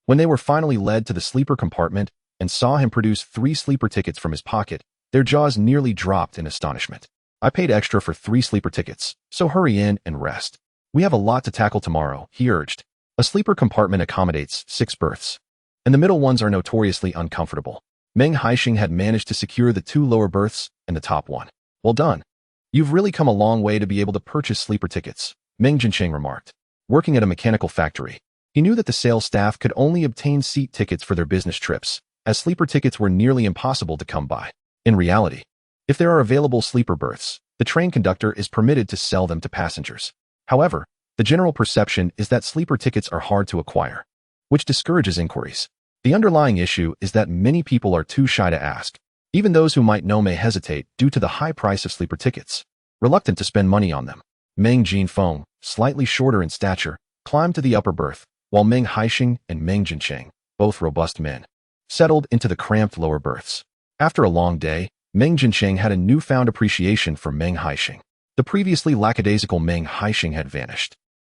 When they were finally led to the sleeper compartment and saw him produce 3 sleeper tickets from his pocket, their jaws nearly dropped in astonishment. "I paid extra for 3 sleeper tickets, so hurry in and rest. We have a lot to tackle tomorrow," he urged. A sleeper compartment accommodates 6 berths, and the middle ones are notoriously uncomfortable. Meng Haisheng had managed to secure the 2 lower berths and the top one. "Well done. You've really come a long way to be able to purchase sleeper tickets," Meng Haisheng remarked. Working at a mechanical factory, he knew that the sales staff could only obtain seat tickets for their business trips, as sleeper tickets were nearly impossible to come by. In reality, if there are available sleeper berths, the train conductor is permitted to sell them to passengers. However, the general perception is that sleeper tickets are hard to acquire, which discourages inquiries. The underlying issue is that many people are too shy to ask. Even those who might know may hesitate due to the high price of sleeper tickets, reluctant to spend money on them. Meng Jinfeng, slightly shorter in stature, climbed to the upper berth, while Meng Haisheng and Meng Haisheng, both robust men, settled into the cramped lower berths. After a long day, Meng Haisheng had a newfound appreciation for Meng Haisheng. The previously lackadaisical Meng Haisheng had vanished,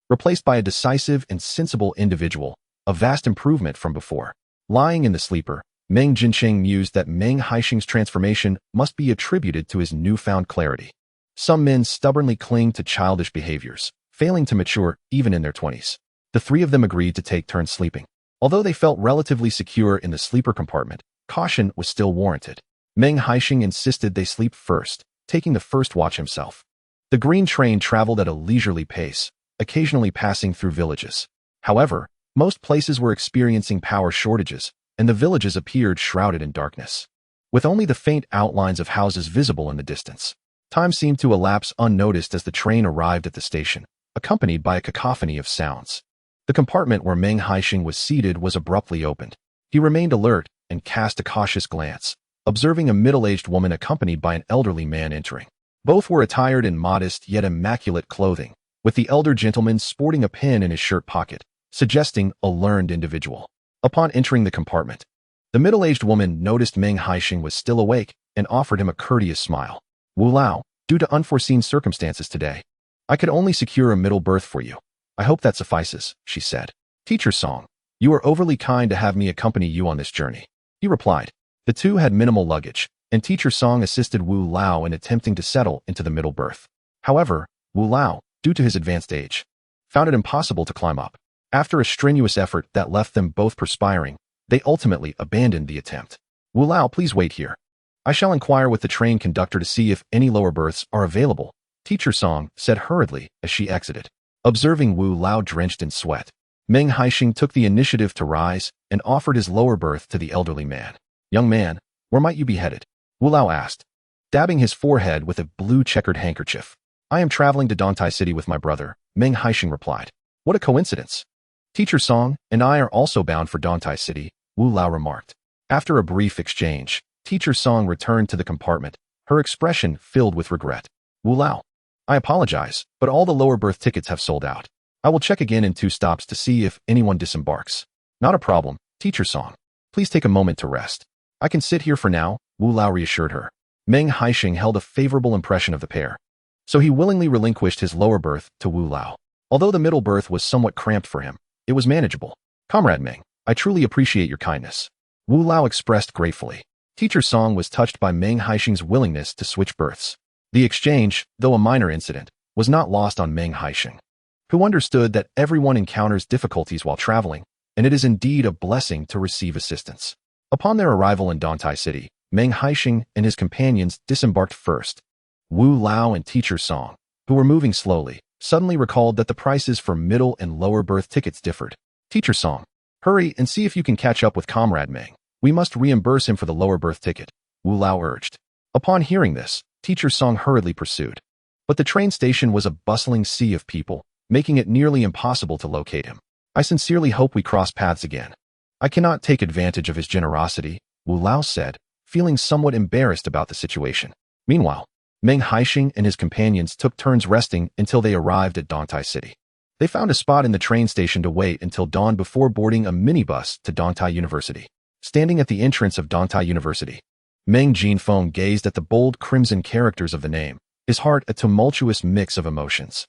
replaced by a decisive and sensible individual, a vast improvement from before. Lying in the sleeper, Meng Haisheng mused that Meng Haisheng's transformation must be attributed to his newfound clarity. Some men stubbornly cling to childish behaviors, failing to mature even in their 20s. The 3 of them agreed to take turns sleeping. Although they felt relatively secure in the sleeper compartment, caution was still warranted. Meng Haisheng insisted they sleep first, taking the first watch himself. The green train traveled at a leisurely pace, occasionally passing through villages. However, most places were experiencing power shortages, and the villages appeared shrouded in darkness, with only the faint outlines of houses visible in the distance. Time seemed to elapse unnoticed as the train arrived at the station, accompanied by a cacophony of sounds. The compartment where Meng Haisheng was seated was abruptly opened. He remained alert and cast a cautious glance, observing a middle-aged woman accompanied by an elderly man entering. Both were attired in modest yet immaculate clothing, with the elder gentleman sporting a pen in his shirt pocket, suggesting a learned individual. Upon entering the compartment, the middle-aged woman noticed Meng Haisheng was still awake and offered him a courteous smile. "Wu Lao, due to unforeseen circumstances today, I could only secure a middle berth for you. I hope that suffices," she said. "Teacher Song, you are overly kind to have me accompany you on this journey," he replied. The two had minimal luggage, and Teacher Song assisted Wu Lao in attempting to settle into the middle berth. However, Wu Lao, due to his advanced age, found it impossible to climb up. After a strenuous effort that left them both perspiring, they ultimately abandoned the attempt. "Wu Lao, please wait here. I shall inquire with the train conductor to see if any lower berths are available," Teacher Song said hurriedly as she exited. Observing Wu Lao drenched in sweat, Meng Haisheng took the initiative to rise and offered his lower berth to the elderly man. "Young man, where might you be headed?" Wu Lao asked, dabbing his forehead with a blue checkered handkerchief. "I am traveling to Dontai City with my brother," Meng Haisheng replied. "What a coincidence. Teacher Song and I are also bound for Dontai City," Wu Lao remarked. After a brief exchange, Teacher Song returned to the compartment, her expression filled with regret. Wu Lao, I apologize, but all the lower berth tickets have sold out. I will check again in 2 stops to see if anyone disembarks. Not a problem, Teacher Song. Please take a moment to rest. I can sit here for now, Wu Lao reassured her. Meng Haisheng held a favorable impression of the pair, so he willingly relinquished his lower berth to Wu Lao. Although the middle berth was somewhat cramped for him, it was manageable. Comrade Meng, I truly appreciate your kindness, Wu Lao expressed gratefully. Teacher Song was touched by Meng Haisheng's willingness to switch berths. The exchange, though a minor incident, was not lost on Meng Haisheng, who understood that everyone encounters difficulties while traveling, and it is indeed a blessing to receive assistance. Upon their arrival in Dontai City, Meng Haisheng and his companions disembarked first. Wu Lao and Teacher Song, who were moving slowly, suddenly recalled that the prices for middle and lower berth tickets differed. Teacher Song, hurry and see if you can catch up with Comrade Meng. We must reimburse him for the lower berth ticket, Wu Lao urged. Upon hearing this, Teacher Song hurriedly pursued. But the train station was a bustling sea of people, making it nearly impossible to locate him. I sincerely hope we cross paths again. I cannot take advantage of his generosity, Wu Lao said, feeling somewhat embarrassed about the situation. Meanwhile, Meng Haisheng and his companions took turns resting until they arrived at Dontai City. They found a spot in the train station to wait until dawn before boarding a minibus to Dontai University. Standing at the entrance of Dontai University, Meng Jinfeng gazed at the bold crimson characters of the name, his heart a tumultuous mix of emotions.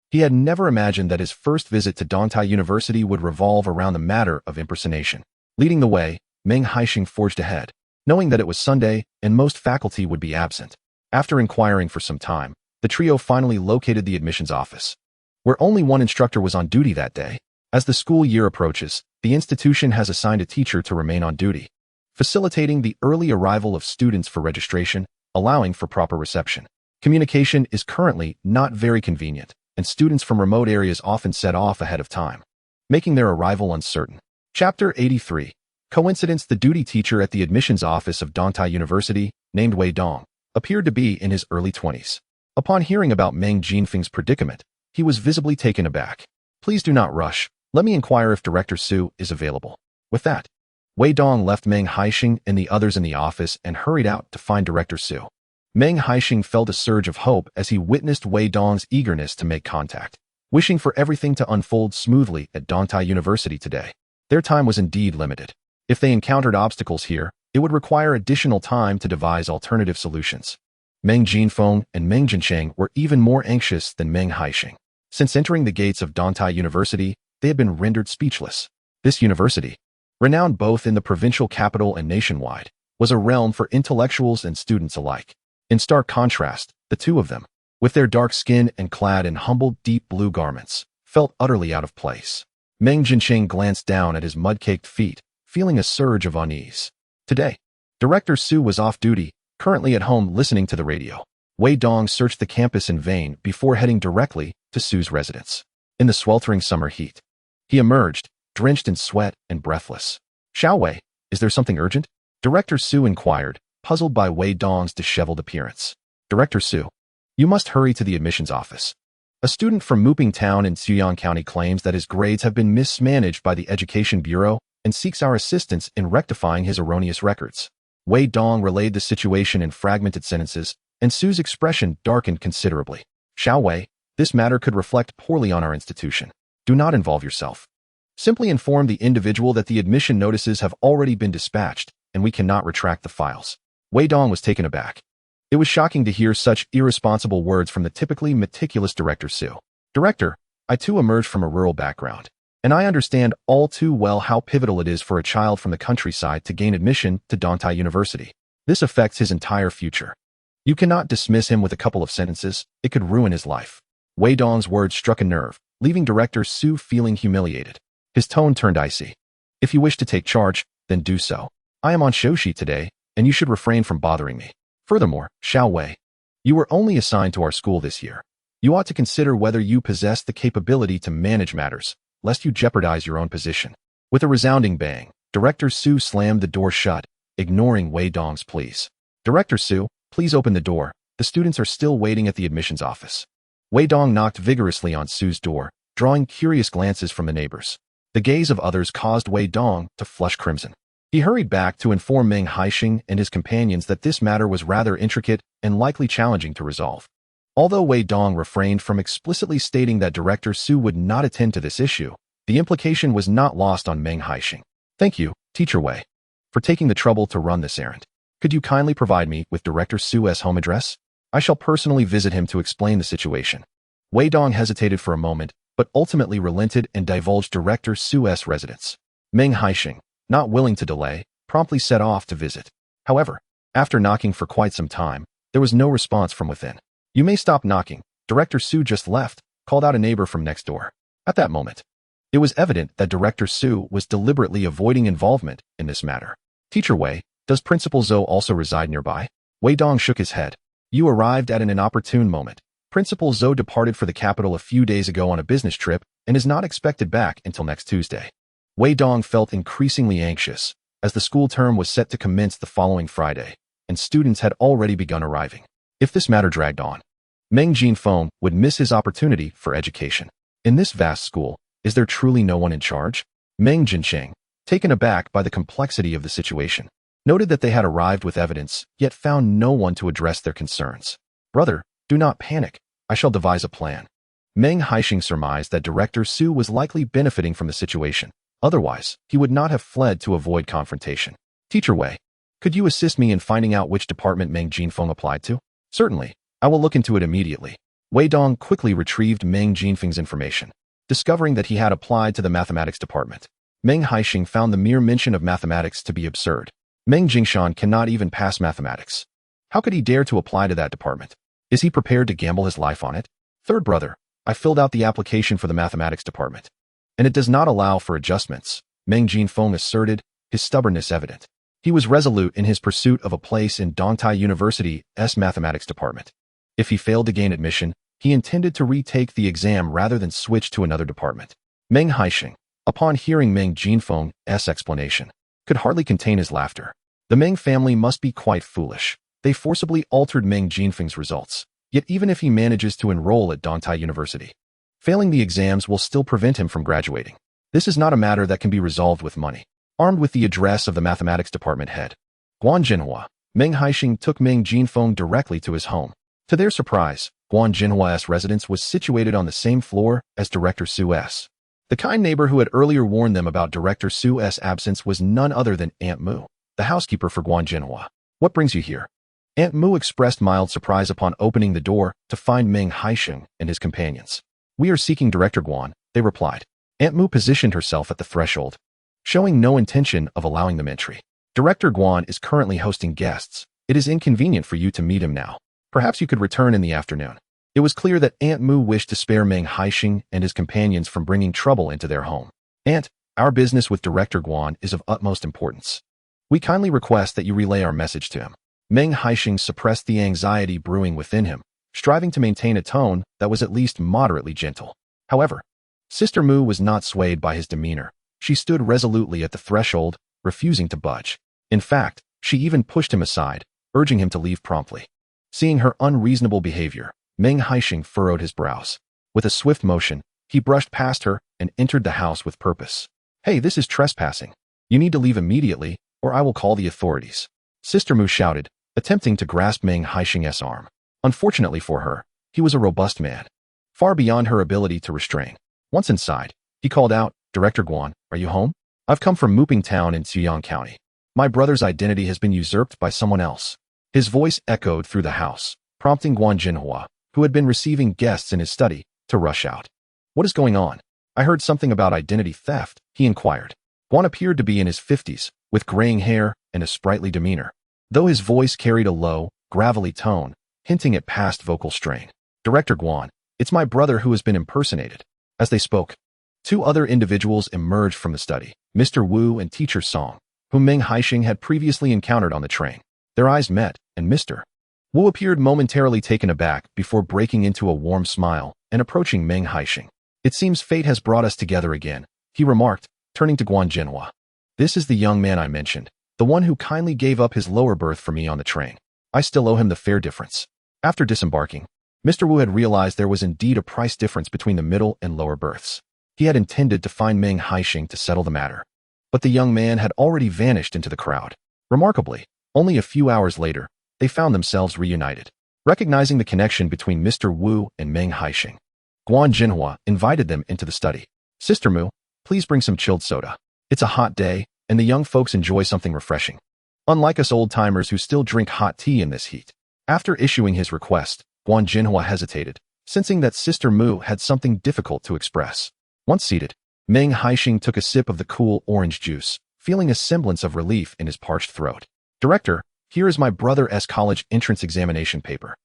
He had never imagined that his first visit to Dontai University would revolve around the matter of impersonation. Leading the way, Meng Haisheng forged ahead, knowing that it was Sunday and most faculty would be absent. After inquiring for some time, the trio finally located the admissions office, where only one instructor was on duty that day. As the school year approaches, the institution has assigned a teacher to remain on duty, facilitating the early arrival of students for registration, allowing for proper reception. Communication is currently not very convenient, and students from remote areas often set off ahead of time, making their arrival uncertain. Chapter 83. Coincidence. The duty teacher at the admissions office of Dontai University, named Wei Dong, appeared to be in his early 20s. Upon hearing about Meng Jinfeng's predicament, he was visibly taken aback. Please do not rush. Let me inquire if Director Su is available. With that, Wei Dong left Meng Haisheng and the others in the office and hurried out to find Director Su. Meng Haisheng felt a surge of hope as he witnessed Wei Dong's eagerness to make contact, wishing for everything to unfold smoothly at Dontai University today. Their time was indeed limited. If they encountered obstacles here, it would require additional time to devise alternative solutions. Meng Jinfeng and Meng Haisheng were even more anxious than Meng Haisheng. Since entering the gates of Dontai University, they had been rendered speechless. This university, renowned both in the provincial capital and nationwide, was a realm for intellectuals and students alike. In stark contrast, the two of them, with their dark skin and clad in humble, deep blue garments, felt utterly out of place. Meng Haisheng glanced down at his mud-caked feet, feeling a surge of unease. Today, Director Su was off duty, currently at home listening to the radio. Wei Dong searched the campus in vain before heading directly to Su's residence. In the sweltering summer heat, he emerged, drenched in sweat and breathless. Xiao Wei, is there something urgent? Director Su inquired, puzzled by Wei Dong's disheveled appearance. Director Su, you must hurry to the admissions office. A student from Muping Town in Xuyang County claims that his grades have been mismanaged by the Education Bureau and seeks our assistance in rectifying his erroneous records. Wei Dong relayed the situation in fragmented sentences, and Su's expression darkened considerably. Xiao Wei, this matter could reflect poorly on our institution. Do not involve yourself. Simply inform the individual that the admission notices have already been dispatched, and we cannot retract the files. Wei Dong was taken aback. It was shocking to hear such irresponsible words from the typically meticulous Director Su. Director, I too emerged from a rural background, and I understand all too well how pivotal it is for a child from the countryside to gain admission to Dontai University. This affects his entire future. You cannot dismiss him with a couple of sentences. It could ruin his life. Wei Dong's words struck a nerve, leaving Director Su feeling humiliated. His tone turned icy. If you wish to take charge, then do so. I am on show sheet today, and you should refrain from bothering me. Furthermore, Xiao Wei, you were only assigned to our school this year. You ought to consider whether you possess the capability to manage matters, lest you jeopardize your own position. With a resounding bang, Director Su slammed the door shut, ignoring Wei Dong's pleas. Director Su, please open the door. The students are still waiting at the admissions office. Wei Dong knocked vigorously on Su's door, drawing curious glances from the neighbors. The gaze of others caused Wei Dong to flush crimson. He hurried back to inform Meng Haisheng and his companions that this matter was rather intricate and likely challenging to resolve. Although Wei Dong refrained from explicitly stating that Director Su would not attend to this issue, the implication was not lost on Meng Haisheng. Thank you, Teacher Wei, for taking the trouble to run this errand. Could you kindly provide me with Director Su's home address? I shall personally visit him to explain the situation. Wei Dong hesitated for a moment, but ultimately relented and divulged Director Su's residence. Meng Haisheng, not willing to delay, promptly set off to visit. However, after knocking for quite some time, there was no response from within. You may stop knocking. Director Su just left, called out a neighbor from next door. At that moment, it was evident that Director Su was deliberately avoiding involvement in this matter. Teacher Wei, does Principal Zhou also reside nearby? Wei Dong shook his head. You arrived at an inopportune moment. Principal Zhou departed for the capital a few days ago on a business trip and is not expected back until next Tuesday. Wei Dong felt increasingly anxious, as the school term was set to commence the following Friday, and students had already begun arriving. If this matter dragged on, Meng Jinfeng would miss his opportunity for education. In this vast school, is there truly no one in charge? Meng Haisheng, taken aback by the complexity of the situation, noted that they had arrived with evidence, yet found no one to address their concerns. Brother, do not panic. I shall devise a plan. Meng Haisheng surmised that Director Su was likely benefiting from the situation. Otherwise, he would not have fled to avoid confrontation. Teacher Wei, could you assist me in finding out which department Meng Jinfeng applied to? Certainly, I will look into it immediately. Wei Dong quickly retrieved Meng Jinfeng's information, discovering that he had applied to the mathematics department. Meng Haisheng found the mere mention of mathematics to be absurd. Meng Jingshan cannot even pass mathematics. How could he dare to apply to that department? Is he prepared to gamble his life on it? Third brother, I filled out the application for the mathematics department, and it does not allow for adjustments, Meng Jinfeng asserted, his stubbornness evident. He was resolute in his pursuit of a place in Dongtai University's mathematics department. If he failed to gain admission, he intended to retake the exam rather than switch to another department. Meng Haisheng, upon hearing Meng Jinfeng's explanation, could hardly contain his laughter. The Meng family must be quite foolish. They forcibly altered Meng Jinfeng's results. Yet even if he manages to enroll at Dongtai University, failing the exams will still prevent him from graduating. This is not a matter that can be resolved with money. Armed with the address of the mathematics department head, Guan Jinhua, Meng Haisheng took Meng Jinfeng directly to his home. To their surprise, Guan Jinhua's residence was situated on the same floor as Director Su's. The kind neighbor who had earlier warned them about Director Su's absence was none other than Aunt Mu, the housekeeper for Guan Jinhua. What brings you here? Aunt Mu expressed mild surprise upon opening the door to find Meng Haisheng and his companions. We are seeking Director Guan, they replied. Aunt Mu positioned herself at the threshold, showing no intention of allowing them entry. Director Guan is currently hosting guests. It is inconvenient for you to meet him now. Perhaps you could return in the afternoon. It was clear that Aunt Mu wished to spare Meng Haisheng and his companions from bringing trouble into their home. Aunt, our business with Director Guan is of utmost importance. We kindly request that you relay our message to him. Meng Haisheng suppressed the anxiety brewing within him, striving to maintain a tone that was at least moderately gentle. However, Sister Mu was not swayed by his demeanor. She stood resolutely at the threshold, refusing to budge. In fact, she even pushed him aside, urging him to leave promptly. Seeing her unreasonable behavior, Meng Haisheng furrowed his brows. With a swift motion, he brushed past her and entered the house with purpose. Hey, this is trespassing. You need to leave immediately, or I will call the authorities. Sister Mu shouted, attempting to grasp Meng Haisheng's arm. Unfortunately for her, he was a robust man, far beyond her ability to restrain. Once inside, he called out, Director Guan, are you home? I've come from Muping Town in Ziyang County. My brother's identity has been usurped by someone else. His voice echoed through the house, prompting Guan Jinhua, who had been receiving guests in his study, to rush out. What is going on? I heard something about identity theft, he inquired. Guan appeared to be in his 50s, with graying hair and a sprightly demeanor, though his voice carried a low, gravelly tone, hinting at past vocal strain. Director Guan, it's my brother who has been impersonated. As they spoke, two other individuals emerged from the study, Mr. Wu and Teacher Song, whom Meng Haisheng had previously encountered on the train. Their eyes met, and Mr. Wu appeared momentarily taken aback before breaking into a warm smile and approaching Meng Haisheng. It seems fate has brought us together again, he remarked, turning to Guan Jinhua. This is the young man I mentioned, the one who kindly gave up his lower berth for me on the train. I still owe him the fare difference. After disembarking, Mr. Wu had realized there was indeed a price difference between the middle and lower berths. He had intended to find Meng Haisheng to settle the matter, but the young man had already vanished into the crowd. Remarkably, only a few hours later, they found themselves reunited. Recognizing the connection between Mr. Wu and Meng Haisheng, Guan Jinhua invited them into the study. "Sister Mu, please bring some chilled soda. It's a hot day, and the young folks enjoy something refreshing. Unlike us old-timers who still drink hot tea in this heat." After issuing his request, Guan Jinhua hesitated, sensing that Sister Mu had something difficult to express. Once seated, Meng Haisheng took a sip of the cool orange juice, feeling a semblance of relief in his parched throat. "Director, here is my brother's college entrance examination paper.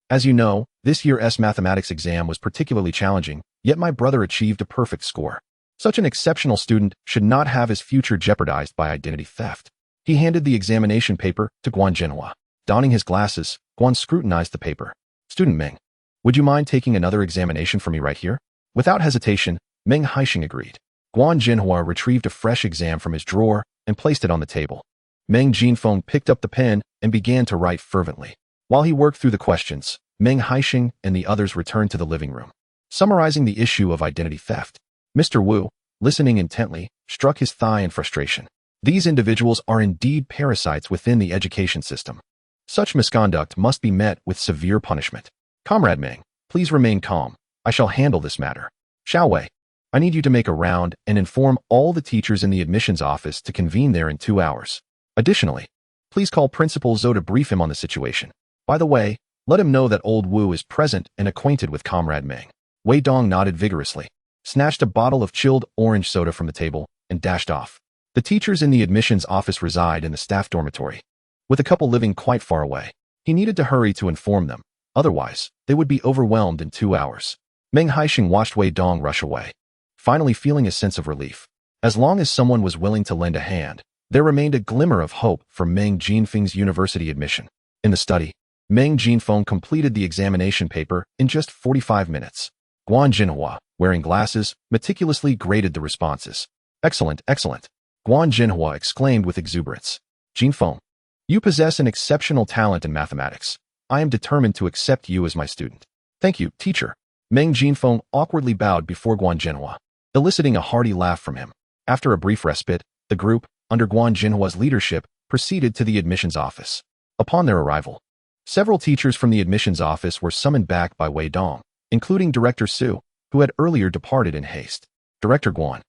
As you know, this year's mathematics exam was particularly challenging, yet my brother achieved a perfect score. Such an exceptional student should not have his future jeopardized by identity theft." He handed the examination paper to Guan Jinhua. Donning his glasses, Guan scrutinized the paper. "Student Meng, would you mind taking another examination for me right here?" Without hesitation, Meng Haisheng agreed. Guan Jinhua retrieved a fresh exam from his drawer and placed it on the table. Meng Jinfeng picked up the pen and began to write fervently. While he worked through the questions, Meng Haisheng and the others returned to the living room. Summarizing the issue of identity theft, Mr. Wu, listening intently, struck his thigh in frustration. These individuals are indeed parasites within the education system. Such misconduct must be met with severe punishment. "Comrade Meng, please remain calm. I shall handle this matter. Xiao Wei, I need you to make a round and inform all the teachers in the admissions office to convene there in 2 hours. Additionally, please call Principal Zhou to brief him on the situation. By the way, let him know that old Wu is present and acquainted with Comrade Meng." Wei Dong nodded vigorously, snatched a bottle of chilled orange soda from the table, and dashed off. The teachers in the admissions office reside in the staff dormitory, with a couple living quite far away. He needed to hurry to inform them, otherwise, they would be overwhelmed in 2 hours. Meng Haisheng watched Wei Dong rush away, finally feeling a sense of relief. As long as someone was willing to lend a hand, there remained a glimmer of hope for Meng Jinfeng's university admission. In the study, Meng Jinfeng completed the examination paper in just 45 minutes. Guan Jinhua, wearing glasses, meticulously graded the responses. "Excellent, excellent," Guan Jinhua exclaimed with exuberance. "Jinfeng, you possess an exceptional talent in mathematics. I am determined to accept you as my student." "Thank you, teacher." Meng Jinfeng awkwardly bowed before Guan Jinhua, eliciting a hearty laugh from him. After a brief respite, the group, under Guan Jinhua's leadership, proceeded to the admissions office. Upon their arrival, several teachers from the admissions office were summoned back by Wei Dong, including Director Su, who had earlier departed in haste. "Director Guan,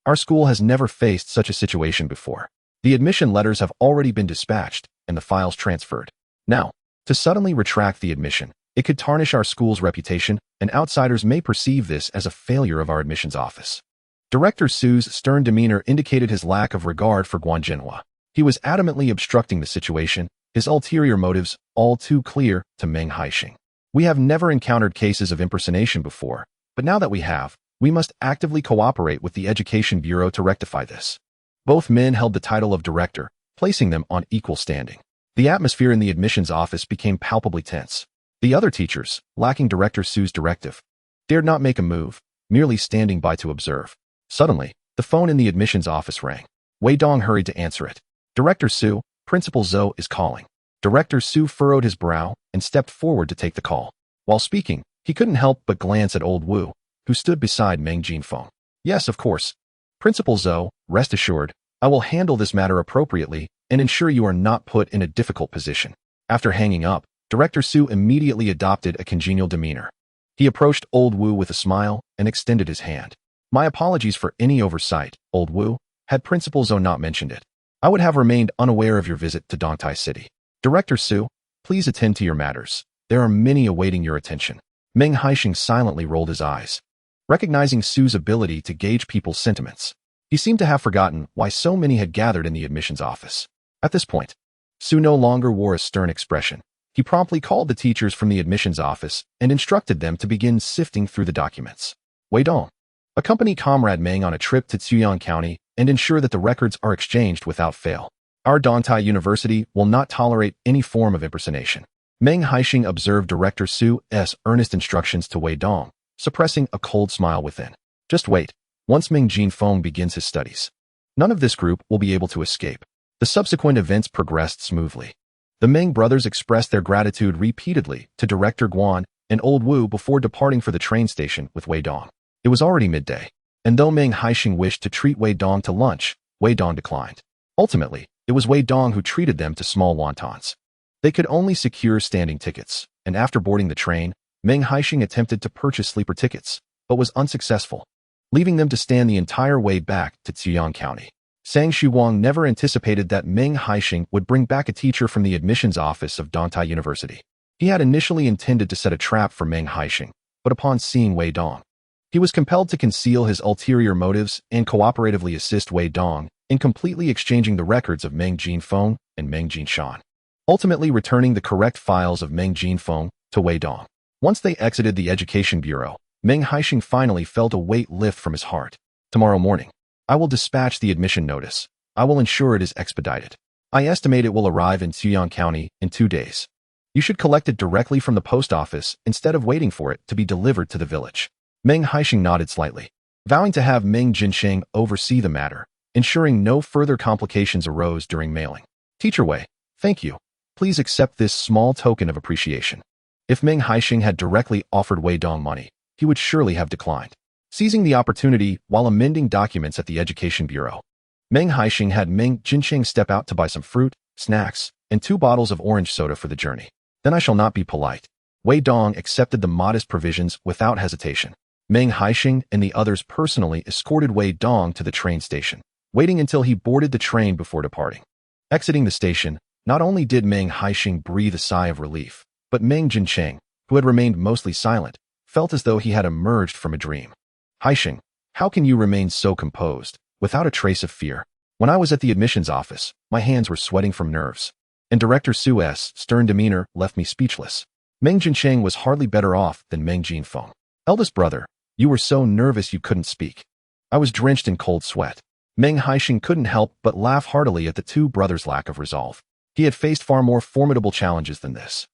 our school has never faced such a situation before. The admission letters have already been dispatched and the files transferred. Now, to suddenly retract the admission, it could tarnish our school's reputation, and outsiders may perceive this as a failure of our admissions office." Director Su's stern demeanor indicated his lack of regard for Guan Jinhua. He was adamantly obstructing the situation, his ulterior motives all too clear to Meng Haisheng. "We have never encountered cases of impersonation before, but now that we have, we must actively cooperate with the Education Bureau to rectify this." Both men held the title of director, placing them on equal standing. The atmosphere in the admissions office became palpably tense. The other teachers, lacking Director Su's directive, dared not make a move, merely standing by to observe. Suddenly, the phone in the admissions office rang. Wei Dong hurried to answer it. "Director Su, Principal Zhou is calling." Director Su furrowed his brow and stepped forward to take the call. While speaking, he couldn't help but glance at old Wu, who stood beside Meng Jinfeng. "Yes, of course. Principal Zhou, rest assured, I will handle this matter appropriately and ensure you are not put in a difficult position." After hanging up, Director Su immediately adopted a congenial demeanor. He approached old Wu with a smile and extended his hand. "My apologies for any oversight, old Wu. Had Principal Zhou not mentioned it, I would have remained unaware of your visit to Dongtai City. Director Su, please attend to your matters. There are many awaiting your attention." Meng Haisheng silently rolled his eyes, recognizing Su's ability to gauge people's sentiments. He seemed to have forgotten why so many had gathered in the admissions office. At this point, Su no longer wore a stern expression. He promptly called the teachers from the admissions office and instructed them to begin sifting through the documents. "Wei Dong, accompany Comrade Meng on a trip to Zhujiang County and ensure that the records are exchanged without fail. Our Dongtai University will not tolerate any form of impersonation." Meng Haisheng observed Director Su's earnest instructions to Wei Dong, suppressing a cold smile within. "Just wait. Once Meng Jinfeng begins his studies, none of this group will be able to escape." The subsequent events progressed smoothly. The Meng brothers expressed their gratitude repeatedly to Director Guan and old Wu before departing for the train station with Wei Dong. It was already midday, and though Meng Haisheng wished to treat Wei Dong to lunch, Wei Dong declined. Ultimately, it was Wei Dong who treated them to small wontons. They could only secure standing tickets, and after boarding the train, Meng Haisheng attempted to purchase sleeper tickets, but was unsuccessful, leaving them to stand the entire way back to Ziyang County. Sang Shuang never anticipated that Meng Haisheng would bring back a teacher from the admissions office of Dantai University. He had initially intended to set a trap for Meng Haisheng, but upon seeing Wei Dong, he was compelled to conceal his ulterior motives and cooperatively assist Wei Dong in completely exchanging the records of Meng Jinfeng and Meng Jinshan, ultimately returning the correct files of Meng Jinfeng to Wei Dong. Once they exited the education bureau, Meng Haisheng finally felt a weight lift from his heart. Tomorrow morning, I will dispatch the admission notice. I will ensure it is expedited. I estimate it will arrive in Ziyang County in 2 days. You should collect it directly from the post office instead of waiting for it to be delivered to the village. Meng Haisheng nodded slightly, vowing to have Meng Jinsheng oversee the matter, ensuring no further complications arose during mailing. Teacher Wei, thank you. Please accept this small token of appreciation. If Meng Haisheng had directly offered Wei Dong money, he would surely have declined. Seizing the opportunity while amending documents at the Education Bureau, Meng Haisheng had Meng Jinsheng step out to buy some fruit, snacks, and 2 bottles of orange soda for the journey. Then I shall not be polite. Wei Dong accepted the modest provisions without hesitation. Meng Haisheng and the others personally escorted Wei Dong to the train station, waiting until he boarded the train before departing. Exiting the station, not only did Meng Haisheng breathe a sigh of relief, but Meng Jinsheng, who had remained mostly silent, felt as though he had emerged from a dream. Haisheng, how can you remain so composed, without a trace of fear? When I was at the admissions office, my hands were sweating from nerves, and Director Su's stern demeanor left me speechless. Meng Jinsheng was hardly better off than Meng Jinfeng. Eldest brother, you were so nervous you couldn't speak. I was drenched in cold sweat. Meng Haisheng couldn't help but laugh heartily at the 2 brothers' lack of resolve. He had faced far more formidable challenges than this.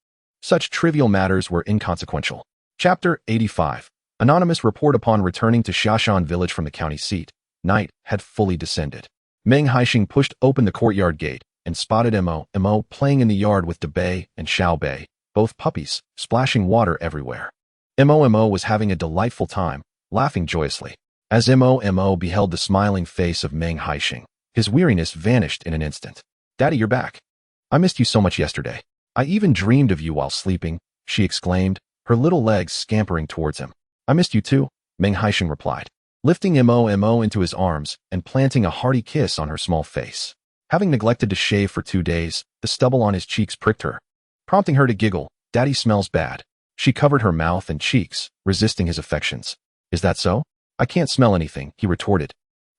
Such trivial matters were inconsequential. Chapter 85. Anonymous report upon returning to Xiashan village from the county seat. Night had fully descended. Meng Haisheng pushed open the courtyard gate and spotted Mo playing in the yard with Bei and Bei, both puppies, splashing water everywhere. Mo was having a delightful time, laughing joyously. As Mo beheld the smiling face of Meng Haisheng, his weariness vanished in an instant. Daddy, you're back. I missed you so much yesterday. I even dreamed of you while sleeping, she exclaimed, her little legs scampering towards him. I missed you too, Meng Haisheng replied, lifting Mo into his arms and planting a hearty kiss on her small face. Having neglected to shave for 2 days, the stubble on his cheeks pricked her, prompting her to giggle. Daddy smells bad. She covered her mouth and cheeks, resisting his affections. Is that so? I can't smell anything, he retorted,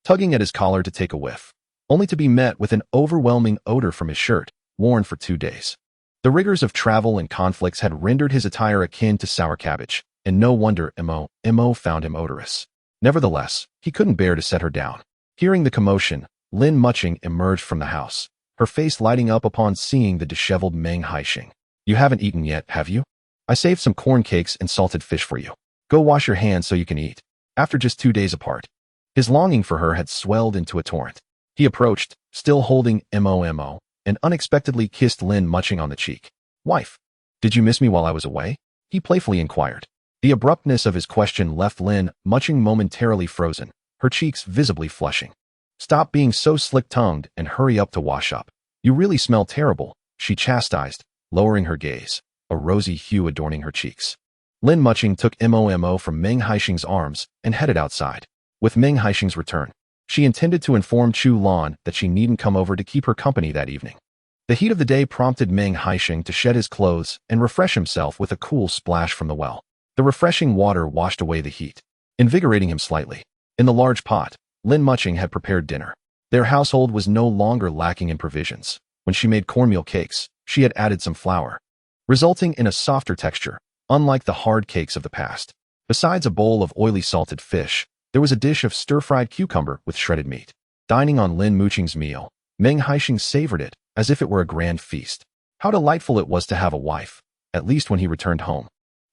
tugging at his collar to take a whiff, only to be met with an overwhelming odor from his shirt, worn for 2 days. The rigors of travel and conflicts had rendered his attire akin to sour cabbage, and no wonder Mo found him odorous. Nevertheless, he couldn't bear to set her down. Hearing the commotion, Lin Mucheng emerged from the house, her face lighting up upon seeing the disheveled Meng Haisheng. You haven't eaten yet, have you? I saved some corn cakes and salted fish for you. Go wash your hands so you can eat. After just 2 days apart, his longing for her had swelled into a torrent. He approached, still holding Mo, and unexpectedly kissed Lin Mucheng on the cheek. Wife, did you miss me while I was away? He playfully inquired. The abruptness of his question left Lin Mucheng momentarily frozen, her cheeks visibly flushing. Stop being so slick-tongued and hurry up to wash up. You really smell terrible, she chastised, lowering her gaze, a rosy hue adorning her cheeks. Lin Mucheng took Mo from Meng Haisheng's arms and headed outside. With Meng Haisheng's return, she intended to inform Chu Lan that she needn't come over to keep her company that evening. The heat of the day prompted Meng Haisheng to shed his clothes and refresh himself with a cool splash from the well. The refreshing water washed away the heat, invigorating him slightly. In the large pot, Lin Mucheng had prepared dinner. Their household was no longer lacking in provisions. When she made cornmeal cakes, she had added some flour, resulting in a softer texture, unlike the hard cakes of the past. Besides a bowl of oily salted fish, there was a dish of stir-fried cucumber with shredded meat. Dining on Lin Mucheng's meal, Meng Haisheng savored it as if it were a grand feast. How delightful it was to have a wife, at least when he returned home.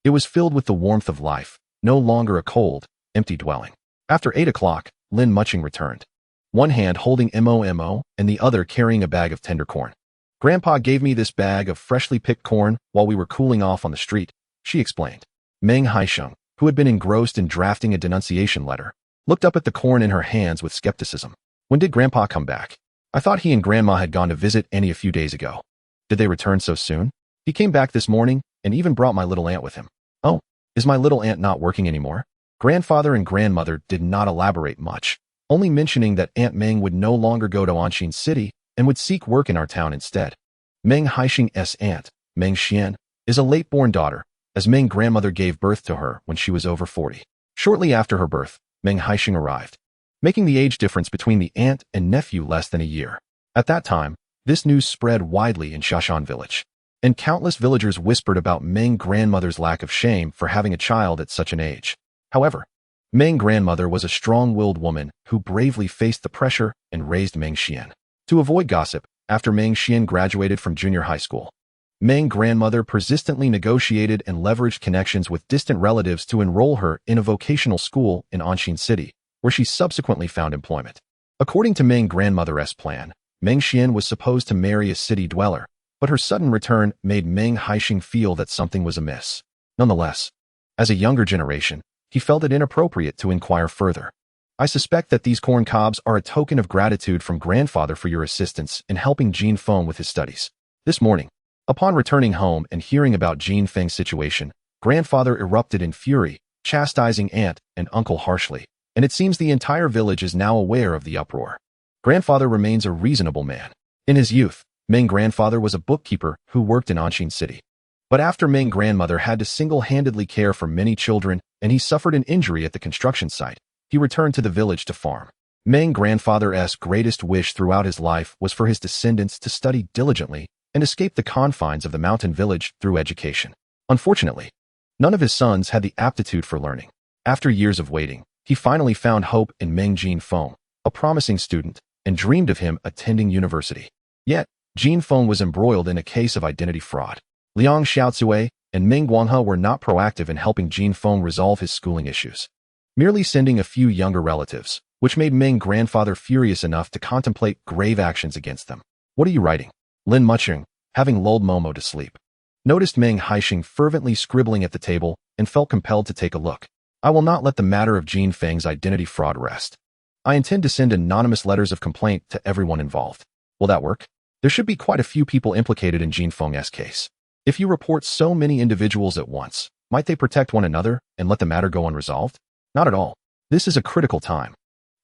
It was filled with the warmth of life, no longer a cold, empty dwelling. After 8 o'clock, Lin Mucheng returned, one hand holding Mo and the other carrying a bag of tender corn. Grandpa gave me this bag of freshly picked corn while we were cooling off on the street, she explained. Meng Haisheng, who had been engrossed in drafting a denunciation letter, looked up at the corn in her hands with skepticism. When did Grandpa come back? I thought he and Grandma had gone to visit Annie a few days ago. Did they return so soon? He came back this morning and even brought my little aunt with him. Oh, is my little aunt not working anymore? Grandfather and grandmother did not elaborate much, only mentioning that Aunt Meng would no longer go to Anshin City and would seek work in our town instead. Meng Haisheng's aunt, Meng Haisheng, is a late-born daughter, as Meng grandmother gave birth to her when she was over 40. Shortly after her birth, Meng Haisheng arrived, making the age difference between the aunt and nephew less than a year. At that time, this news spread widely in Shashan village, and countless villagers whispered about Meng grandmother's lack of shame for having a child at such an age. However, Meng grandmother was a strong-willed woman who bravely faced the pressure and raised Meng Haisheng. To avoid gossip, after Meng Haisheng graduated from junior high school, Meng grandmother persistently negotiated and leveraged connections with distant relatives to enroll her in a vocational school in Anshin City, where she subsequently found employment. According to Meng grandmother's plan, Meng Haisheng was supposed to marry a city dweller, but her sudden return made Meng Haisheng feel that something was amiss. Nonetheless, as a younger generation, he felt it inappropriate to inquire further. I suspect that these corn cobs are a token of gratitude from grandfather for your assistance in helping Jin Feng with his studies. This morning, upon returning home and hearing about Jin Feng's situation, grandfather erupted in fury, chastising aunt and uncle harshly, and it seems the entire village is now aware of the uproar. Grandfather remains a reasonable man. In his youth, Meng grandfather was a bookkeeper who worked in Anshin City. But after Meng grandmother had to single-handedly care for many children and he suffered an injury at the construction site, he returned to the village to farm. Meng grandfather's greatest wish throughout his life was for his descendants to study diligently and escape the confines of the mountain village through education. Unfortunately, none of his sons had the aptitude for learning. After years of waiting, he finally found hope in Meng Jin Feng, a promising student, and dreamed of him attending university. Yet, Jin Feng was embroiled in a case of identity fraud. Liang Xiaozue and Meng Guanghe were not proactive in helping Jin Feng resolve his schooling issues, merely sending a few younger relatives, which made Meng grandfather furious enough to contemplate grave actions against them. What are you writing? Lin Mucheng, having lulled Momo to sleep, noticed Meng Haisheng fervently scribbling at the table and felt compelled to take a look. I will not let the matter of Jin Feng's identity fraud rest. I intend to send anonymous letters of complaint to everyone involved. Will that work? There should be quite a few people implicated in Jin Feng's case. If you report so many individuals at once, might they protect one another and let the matter go unresolved? Not at all. This is a critical time.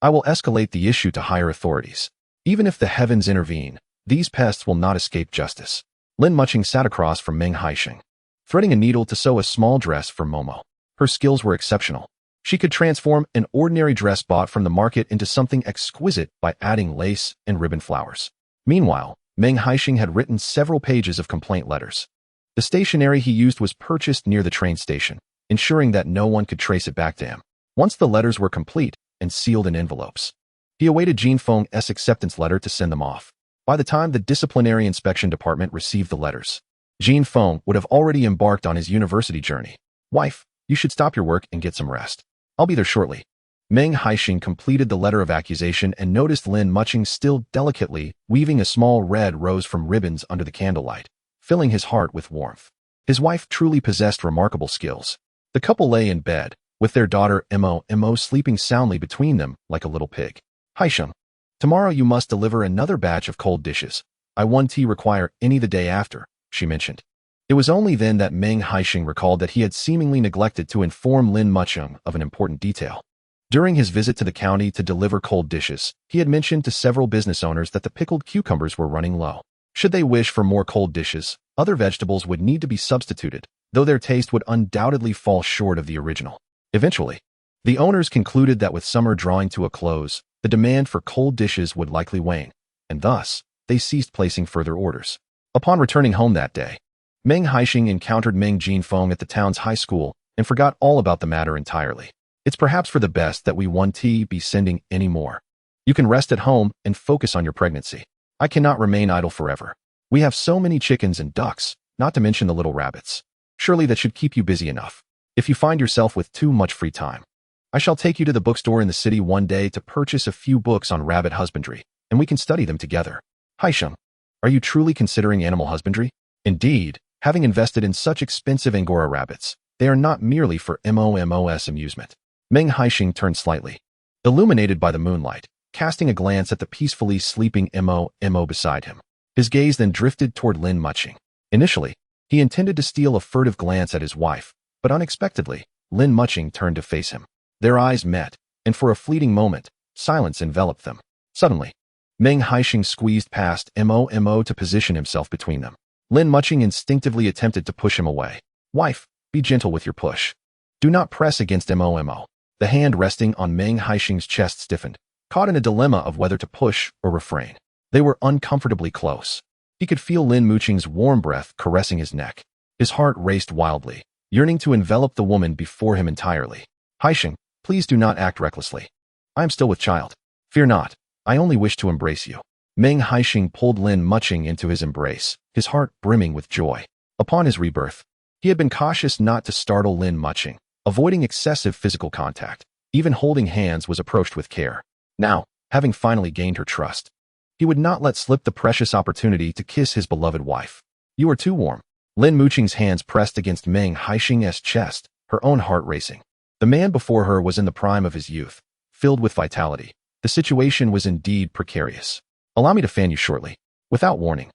I will escalate the issue to higher authorities. Even if the heavens intervene, these pests will not escape justice. Lin Mucheng sat across from Meng Haisheng, threading a needle to sew a small dress for Momo. Her skills were exceptional. She could transform an ordinary dress bought from the market into something exquisite by adding lace and ribbon flowers. Meanwhile, Meng Haisheng had written several pages of complaint letters. The stationery he used was purchased near the train station, ensuring that no one could trace it back to him. Once the letters were complete and sealed in envelopes, he awaited Jin Feng's acceptance letter to send them off. By the time the disciplinary inspection department received the letters, Jin Feng would have already embarked on his university journey. Wife, you should stop your work and get some rest. I'll be there shortly. Meng Haisheng completed the letter of accusation and noticed Lin Mucheng still delicately weaving a small red rose from ribbons under the candlelight, filling his heart with warmth. His wife truly possessed remarkable skills. The couple lay in bed, with their daughter Mo sleeping soundly between them like a little pig. Haisheng, tomorrow you must deliver another batch of cold dishes. I won't require any the day after, she mentioned. It was only then that Meng Haisheng recalled that he had seemingly neglected to inform Lin Mucheng of an important detail. During his visit to the county to deliver cold dishes, he had mentioned to several business owners that the pickled cucumbers were running low. Should they wish for more cold dishes, other vegetables would need to be substituted, though their taste would undoubtedly fall short of the original. Eventually, the owners concluded that with summer drawing to a close, the demand for cold dishes would likely wane, and thus, they ceased placing further orders. Upon returning home that day, Meng Haisheng encountered Meng Jin Feng at the town's high school and forgot all about the matter entirely. It's perhaps for the best that we won't be sending any more. You can rest at home and focus on your pregnancy. I cannot remain idle forever. We have so many chickens and ducks, not to mention the little rabbits. Surely that should keep you busy enough. If you find yourself with too much free time, I shall take you to the bookstore in the city one day to purchase a few books on rabbit husbandry, and we can study them together. Haisheng, are you truly considering animal husbandry? Indeed, having invested in such expensive Angora rabbits, they are not merely for Momo's amusement. Meng Haisheng turned slightly, illuminated by the moonlight, casting a glance at the peacefully sleeping Mo beside him. His gaze then drifted toward Lin Mucheng. Initially, he intended to steal a furtive glance at his wife, but unexpectedly, Lin Mucheng turned to face him. Their eyes met, and for a fleeting moment, silence enveloped them. Suddenly, Meng Haisheng squeezed past Mo to position himself between them. Lin Mucheng instinctively attempted to push him away. "Wife, be gentle with your push. Do not press against Mo." The hand resting on Meng Haisheng's chest stiffened, caught in a dilemma of whether to push or refrain. They were uncomfortably close. He could feel Lin Mucheng's warm breath caressing his neck. His heart raced wildly, yearning to envelop the woman before him entirely. "Haisheng, please do not act recklessly. I am still with child. Fear not. I only wish to embrace you." Meng Haisheng pulled Lin Mucheng into his embrace, his heart brimming with joy. Upon his rebirth, he had been cautious not to startle Lin Mucheng, avoiding excessive physical contact. Even holding hands was approached with care. Now, having finally gained her trust, he would not let slip the precious opportunity to kiss his beloved wife. "You are too warm." Lin Mucheng's hands pressed against Meng Haisheng's chest, her own heart racing. The man before her was in the prime of his youth, filled with vitality. The situation was indeed precarious. "Allow me to fan you shortly." Without warning,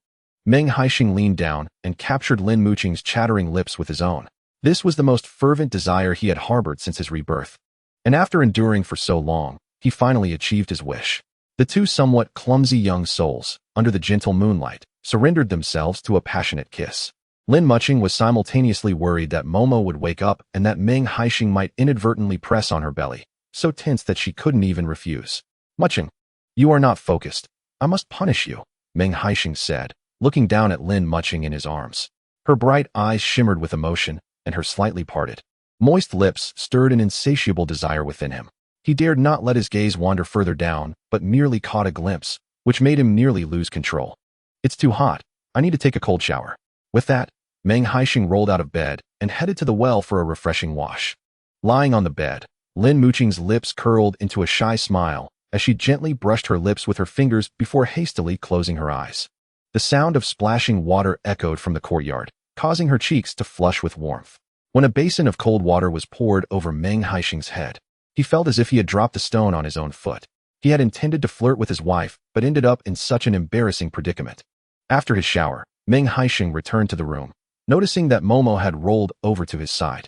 Meng Haisheng leaned down and captured Lin Mucheng's chattering lips with his own. This was the most fervent desire he had harbored since his rebirth. And after enduring for so long, he finally achieved his wish. The two somewhat clumsy young souls, under the gentle moonlight, surrendered themselves to a passionate kiss. Lin Mucheng was simultaneously worried that Momo would wake up and that Meng Haisheng might inadvertently press on her belly, so tense that she couldn't even refuse. "Mucheng, you are not focused. I must punish you," Meng Haisheng said, looking down at Lin Mucheng in his arms. Her bright eyes shimmered with emotion, and her slightly parted, moist lips stirred an insatiable desire within him. He dared not let his gaze wander further down, but merely caught a glimpse, which made him nearly lose control. "It's too hot. I need to take a cold shower." With that, Meng Haisheng rolled out of bed and headed to the well for a refreshing wash. Lying on the bed, Lin Mucheng's lips curled into a shy smile as she gently brushed her lips with her fingers before hastily closing her eyes. The sound of splashing water echoed from the courtyard, causing her cheeks to flush with warmth. When a basin of cold water was poured over Meng Haisheng's head, he felt as if he had dropped a stone on his own foot. He had intended to flirt with his wife, but ended up in such an embarrassing predicament. After his shower, Meng Haisheng returned to the room, noticing that Momo had rolled over to his side.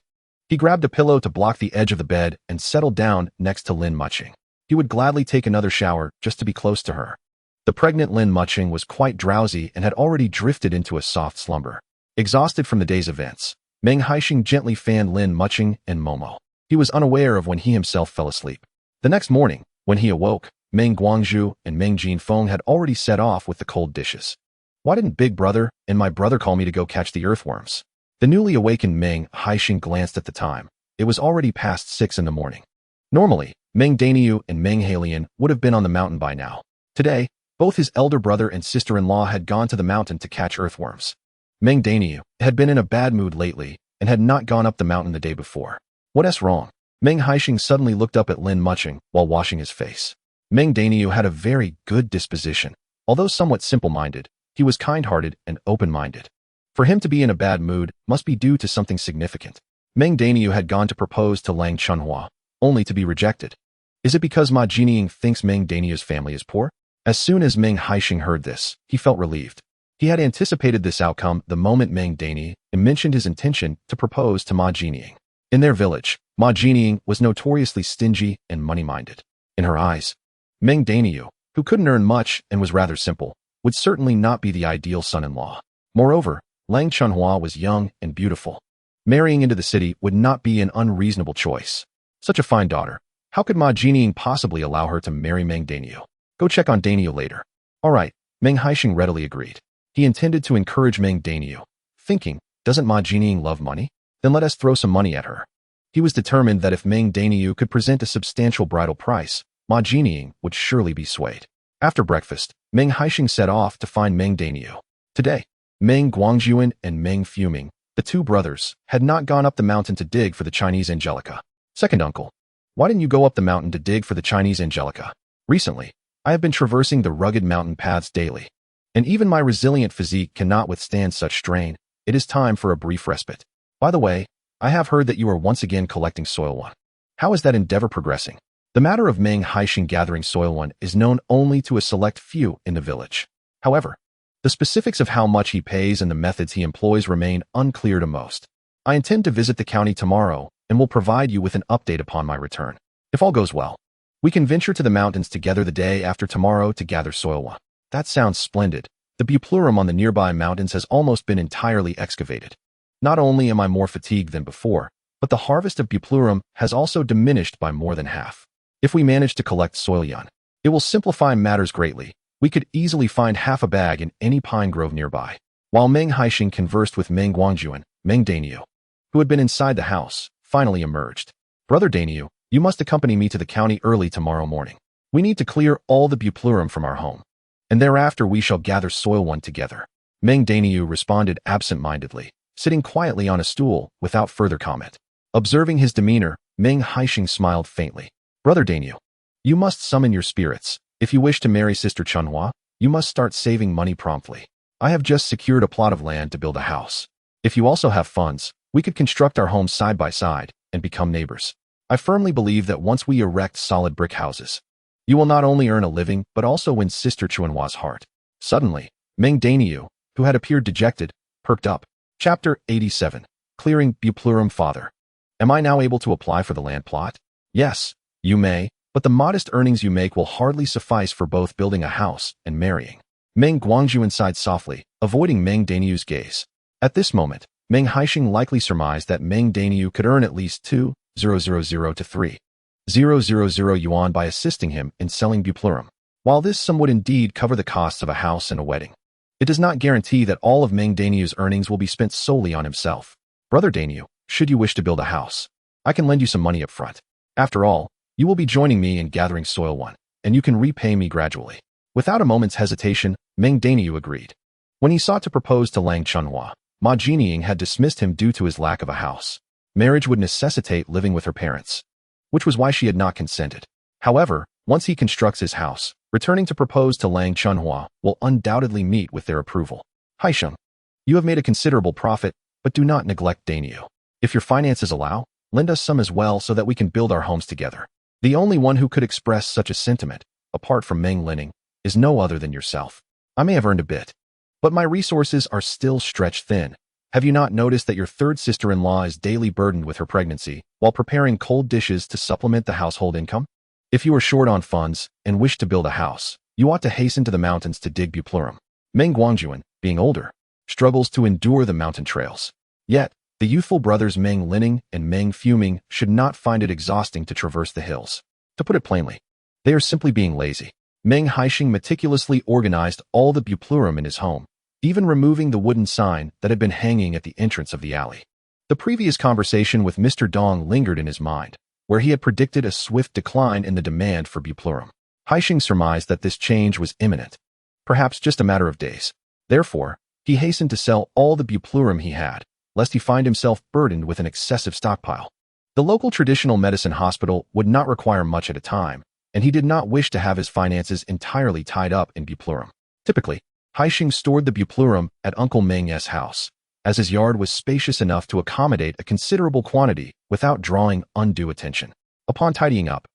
He grabbed a pillow to block the edge of the bed and settled down next to Lin Mucheng. He would gladly take another shower just to be close to her. The pregnant Lin Mucheng was quite drowsy and had already drifted into a soft slumber. Exhausted from the day's events, Meng Haisheng gently fanned Lin Mucheng and Momo. He was unaware of when he himself fell asleep. The next morning, when he awoke, Meng Guangzhu and Meng Jinfeng had already set off with the cold dishes. "Why didn't Big Brother and my brother call me to go catch the earthworms?" The newly awakened Meng Haisheng glanced at the time. It was already past 6 in the morning. Normally, Meng Daniu and Meng Hailian would have been on the mountain by now. Today, both his elder brother and sister-in-law had gone to the mountain to catch earthworms. Meng Daniu had been in a bad mood lately and had not gone up the mountain the day before. "What's wrong?" Meng Haisheng suddenly looked up at Lin Mucheng while washing his face. Meng Daniu had a very good disposition. Although somewhat simple-minded, he was kind-hearted and open-minded. For him to be in a bad mood must be due to something significant. Meng Daniu had gone to propose to Lang Chunhua, only to be rejected. Is it because Ma Jinying thinks Meng Daniu's family is poor? As soon as Meng Haisheng heard this, he felt relieved. He had anticipated this outcome the moment Meng Daniu mentioned his intention to propose to Ma Jinying. In their village, Ma Jinying was notoriously stingy and money-minded. In her eyes, Meng Daniu, who couldn't earn much and was rather simple, would certainly not be the ideal son-in-law. Moreover, Lang Chunhua was young and beautiful. Marrying into the city would not be an unreasonable choice. Such a fine daughter. How could Ma Jinying possibly allow her to marry Meng Daniu? Go check on Daniu later. All right, Meng Haisheng readily agreed. He intended to encourage Meng Daniu, thinking, doesn't Ma Jinying love money? Then let us throw some money at her. He was determined that if Meng Daniu could present a substantial bridal price, Ma Jinying would surely be swayed. After breakfast, Meng Haisheng set off to find Meng Daniu. Today, Meng Guangzhuan and Meng Fuming, the two brothers, had not gone up the mountain to dig for the Chinese Angelica. Second uncle, why didn't you go up the mountain to dig for the Chinese Angelica? Recently, I have been traversing the rugged mountain paths daily, and even my resilient physique cannot withstand such strain. It is time for a brief respite. By the way, I have heard that you are once again collecting soil one. How is that endeavor progressing? The matter of Meng Haisheng gathering soil one is known only to a select few in the village. However, the specifics of how much he pays and the methods he employs remain unclear to most. I intend to visit the county tomorrow and will provide you with an update upon my return. If all goes well, we can venture to the mountains together the day after tomorrow to gather soil one. That sounds splendid. The buplurum on the nearby mountains has almost been entirely excavated. Not only am I more fatigued than before, but the harvest of buplurum has also diminished by more than half. If we manage to collect soil yun, it will simplify matters greatly. We could easily find half a bag in any pine grove nearby. While Meng Haisheng conversed with Meng Guangjuan, Meng Dainiu, who had been inside the house, finally emerged. Brother Dainiu, you must accompany me to the county early tomorrow morning. We need to clear all the buplurum from our home, and thereafter we shall gather soil one together. Meng Dainiu responded absent-mindedly, sitting quietly on a stool without further comment. Observing his demeanor, Meng Haisheng smiled faintly. Brother Dainiu, you must summon your spirits. If you wish to marry Sister Chunhua, you must start saving money promptly. I have just secured a plot of land to build a house. If you also have funds, we could construct our homes side by side and become neighbors. I firmly believe that once we erect solid brick houses, you will not only earn a living but also win Sister Chunhua's heart. Suddenly, Meng Dainiu, who had appeared dejected, perked up. Chapter 87. Clearing Buplurum. Father, am I now able to apply for the land plot? Yes, you may, but the modest earnings you make will hardly suffice for both building a house and marrying. Meng Guangjuan sighed softly, avoiding Meng Dainiu's gaze. At this moment, Meng Haisheng likely surmised that Meng Dainiu could earn at least 2,000 to 3,000 yuan by assisting him in selling buplurum. While this sum would indeed cover the costs of a house and a wedding, it does not guarantee that all of Meng Dainiu's earnings will be spent solely on himself. Brother Dainiu, should you wish to build a house, I can lend you some money up front. After all, you will be joining me in gathering soil one, and you can repay me gradually. Without a moment's hesitation, Meng Dainiu agreed. When he sought to propose to Lang Chunhua, Ma Jinying had dismissed him due to his lack of a house. Marriage would necessitate living with her parents, which was why she had not consented. However, once he constructs his house, returning to propose to Lang Chunhua will undoubtedly meet with their approval. Haisheng, you have made a considerable profit, but do not neglect Dainiu. If your finances allow, lend us some as well so that we can build our homes together. The only one who could express such a sentiment, apart from Meng Lining, is no other than yourself. I may have earned a bit, but my resources are still stretched thin. Have you not noticed that your third sister-in-law is daily burdened with her pregnancy while preparing cold dishes to supplement the household income? If you are short on funds and wish to build a house, you ought to hasten to the mountains to dig buplurum. Meng Guangjuan, being older, struggles to endure the mountain trails. Yet, the youthful brothers Meng Lining and Meng Fuming should not find it exhausting to traverse the hills. To put it plainly, they are simply being lazy. Meng Haisheng meticulously organized all the buplurum in his home, even removing the wooden sign that had been hanging at the entrance of the alley. The previous conversation with Mr. Dong lingered in his mind, where he had predicted a swift decline in the demand for buplurum. Haisheng surmised that this change was imminent, perhaps just a matter of days. Therefore, he hastened to sell all the buplurum he had, lest he find himself burdened with an excessive stockpile. The local traditional medicine hospital would not require much at a time, and he did not wish to have his finances entirely tied up in buplurum. Typically, Haisheng stored the buplurum at Uncle Meng's house, as his yard was spacious enough to accommodate a considerable quantity without drawing undue attention. Upon tidying up,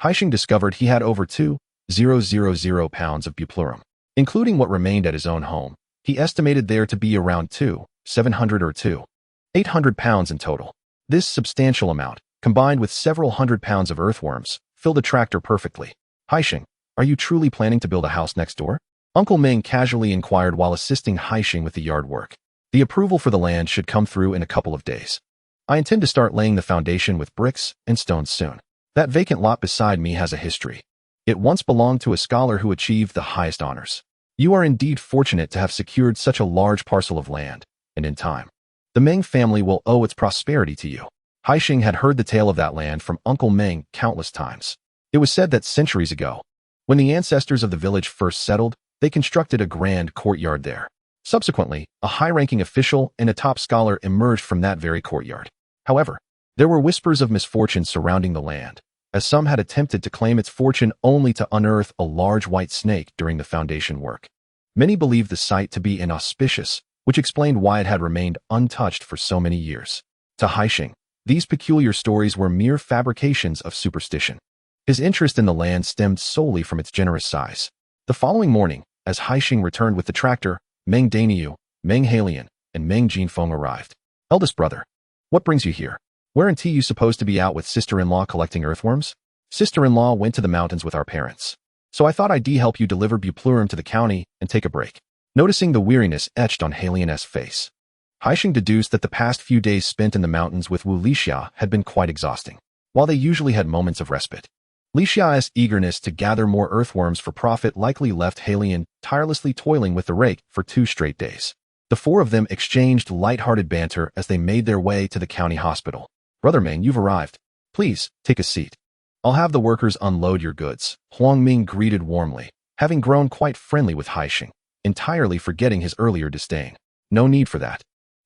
Haisheng discovered he had over 2,000 pounds of buplurum. Including what remained at his own home, he estimated there to be around 2,700 or 2,800 pounds in total. This substantial amount, combined with several hundred pounds of earthworms, filled the tractor perfectly. Haisheng, are you truly planning to build a house next door? Uncle Meng casually inquired while assisting Haisheng with the yard work. The approval for the land should come through in a couple of days. I intend to start laying the foundation with bricks and stones soon. That vacant lot beside me has a history. It once belonged to a scholar who achieved the highest honors. You are indeed fortunate to have secured such a large parcel of land, and in time, the Meng family will owe its prosperity to you. Haisheng had heard the tale of that land from Uncle Meng countless times. It was said that centuries ago, when the ancestors of the village first settled, they constructed a grand courtyard there. Subsequently, a high-ranking official and a top scholar emerged from that very courtyard. However, there were whispers of misfortune surrounding the land, as some had attempted to claim its fortune only to unearth a large white snake during the foundation work. Many believed the site to be inauspicious, which explained why it had remained untouched for so many years. To Haisheng, these peculiar stories were mere fabrications of superstition. His interest in the land stemmed solely from its generous size. The following morning, as Haisheng returned with the tractor, Meng Daniu, Meng Haisheng, and Meng Jinfeng arrived. Eldest brother, what brings you here? Weren't you supposed to be out with sister-in-law collecting earthworms? Sister-in-law went to the mountains with our parents. So I thought I'd help you deliver buplurum to the county and take a break. Noticing the weariness etched on Halian's face, Haisheng deduced that the past few days spent in the mountains with Wu Lixia had been quite exhausting, while they usually had moments of respite. Lixia's eagerness to gather more earthworms for profit likely left Halian tirelessly toiling with the rake for 2 straight days. The 4 of them exchanged light-hearted banter as they made their way to the county hospital. Brother Meng, you've arrived. Please, take a seat. I'll have the workers unload your goods, Huang Ming greeted warmly, having grown quite friendly with Haisheng, entirely forgetting his earlier disdain. No need for that.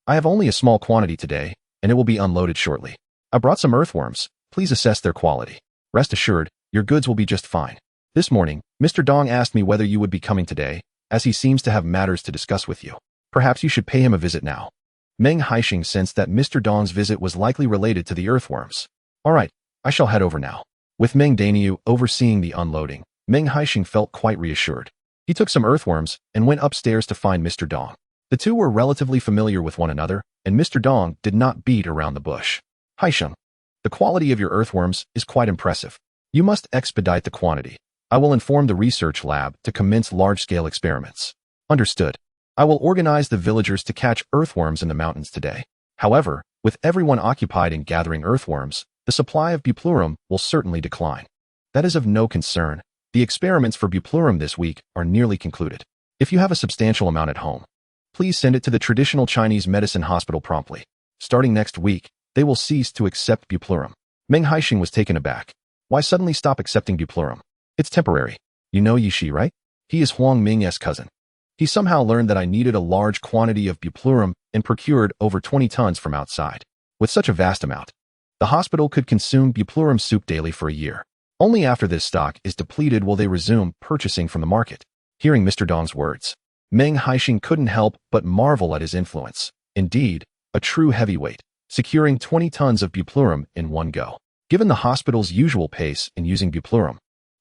I have only a small quantity today, and it will be unloaded shortly. I brought some earthworms. Please assess their quality. Rest assured, your goods will be just fine. This morning, Mr. Dong asked me whether you would be coming today, as he seems to have matters to discuss with you. Perhaps you should pay him a visit now. Meng Haisheng sensed that Mr. Dong's visit was likely related to the earthworms. All right, I shall head over now. With Meng Daniu overseeing the unloading, Meng Haisheng felt quite reassured. He took some earthworms and went upstairs to find Mr. Dong. The two were relatively familiar with one another, and Mr. Dong did not beat around the bush. Haisheng, the quality of your earthworms is quite impressive. You must expedite the quantity. I will inform the research lab to commence large-scale experiments. Understood. I will organize the villagers to catch earthworms in the mountains today. However, with everyone occupied in gathering earthworms, the supply of buplurum will certainly decline. That is of no concern. The experiments for buplurum this week are nearly concluded. If you have a substantial amount at home, please send it to the traditional Chinese medicine hospital promptly. Starting next week, they will cease to accept buplurum. Meng Haisheng was taken aback. Why suddenly stop accepting buplurum? It's temporary. You know Yishi, right? He is Huang Ming's cousin. He somehow learned that I needed a large quantity of buplurum and procured over 20 tons from outside. With such a vast amount, the hospital could consume buplurum soup daily for a year. Only after this stock is depleted will they resume purchasing from the market. Hearing Mr. Dong's words, Meng Haisheng couldn't help but marvel at his influence. Indeed, a true heavyweight, securing 20 tons of buplurum in one go. Given the hospital's usual pace in using buplurum,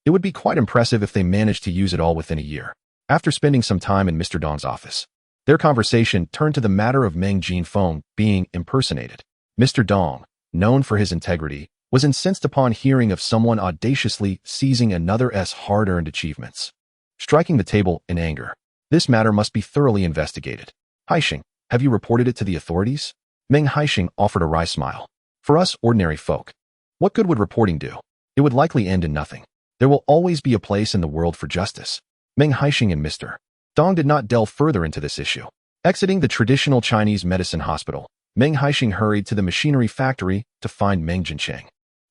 it would be quite impressive if they managed to use it all within a year. After spending some time in Mr. Dong's office, their conversation turned to the matter of Meng Jinfeng being impersonated. Mr. Dong, known for his integrity, was incensed upon hearing of someone audaciously seizing another's hard-earned achievements. Striking the table in anger, this matter must be thoroughly investigated. Haisheng, have you reported it to the authorities? Meng Haisheng offered a wry smile. For us ordinary folk, what good would reporting do? It would likely end in nothing. There will always be a place in the world for justice. Meng Haisheng and Mr. Dong did not delve further into this issue. Exiting the traditional Chinese medicine hospital, Meng Haisheng hurried to the machinery factory to find Meng Jincheng,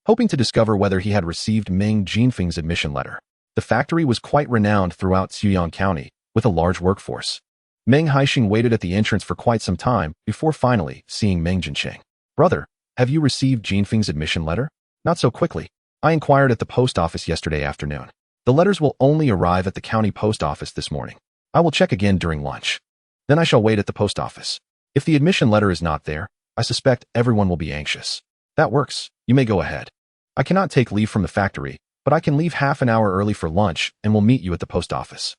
hoping to discover whether he had received Meng Jinfeng's admission letter. The factory was quite renowned throughout Xuyang County, with a large workforce. Meng Haisheng waited at the entrance for quite some time before finally seeing Meng Jincheng. Brother, have you received Jinfeng's admission letter? Not so quickly. I inquired at the post office yesterday afternoon. The letters will only arrive at the county post office this morning. I will check again during lunch. Then I shall wait at the post office. If the admission letter is not there, I suspect everyone will be anxious. That works. You may go ahead. I cannot take leave from the factory, but I can leave half an hour early for lunch and will meet you at the post office.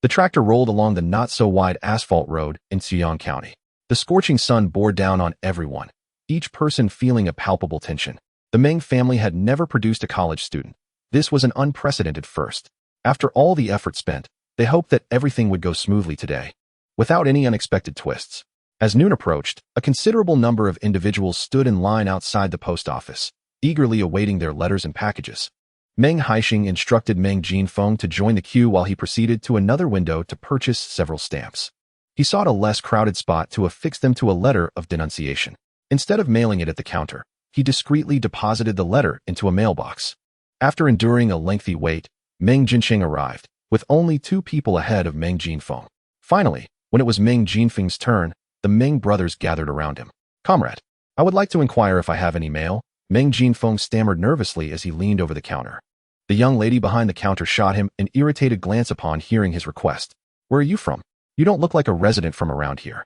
The tractor rolled along the not-so-wide asphalt road in Xuyang County. The scorching sun bore down on everyone, each person feeling a palpable tension. The Meng family had never produced a college student. This was an unprecedented first. After all the effort spent, they hoped that everything would go smoothly today, without any unexpected twists. As noon approached, a considerable number of individuals stood in line outside the post office, eagerly awaiting their letters and packages. Meng Haisheng instructed Meng Jinfeng to join the queue while he proceeded to another window to purchase several stamps. He sought a less crowded spot to affix them to a letter of denunciation. Instead of mailing it at the counter, he discreetly deposited the letter into a mailbox. After enduring a lengthy wait, Meng Jincheng arrived, with only 2 people ahead of Meng Jinfeng. Finally, when it was Meng Jinfeng's turn, the Meng brothers gathered around him. Comrade, I would like to inquire if I have any mail. Meng Jinfeng stammered nervously as he leaned over the counter. The young lady behind the counter shot him an irritated glance upon hearing his request. Where are you from? You don't look like a resident from around here.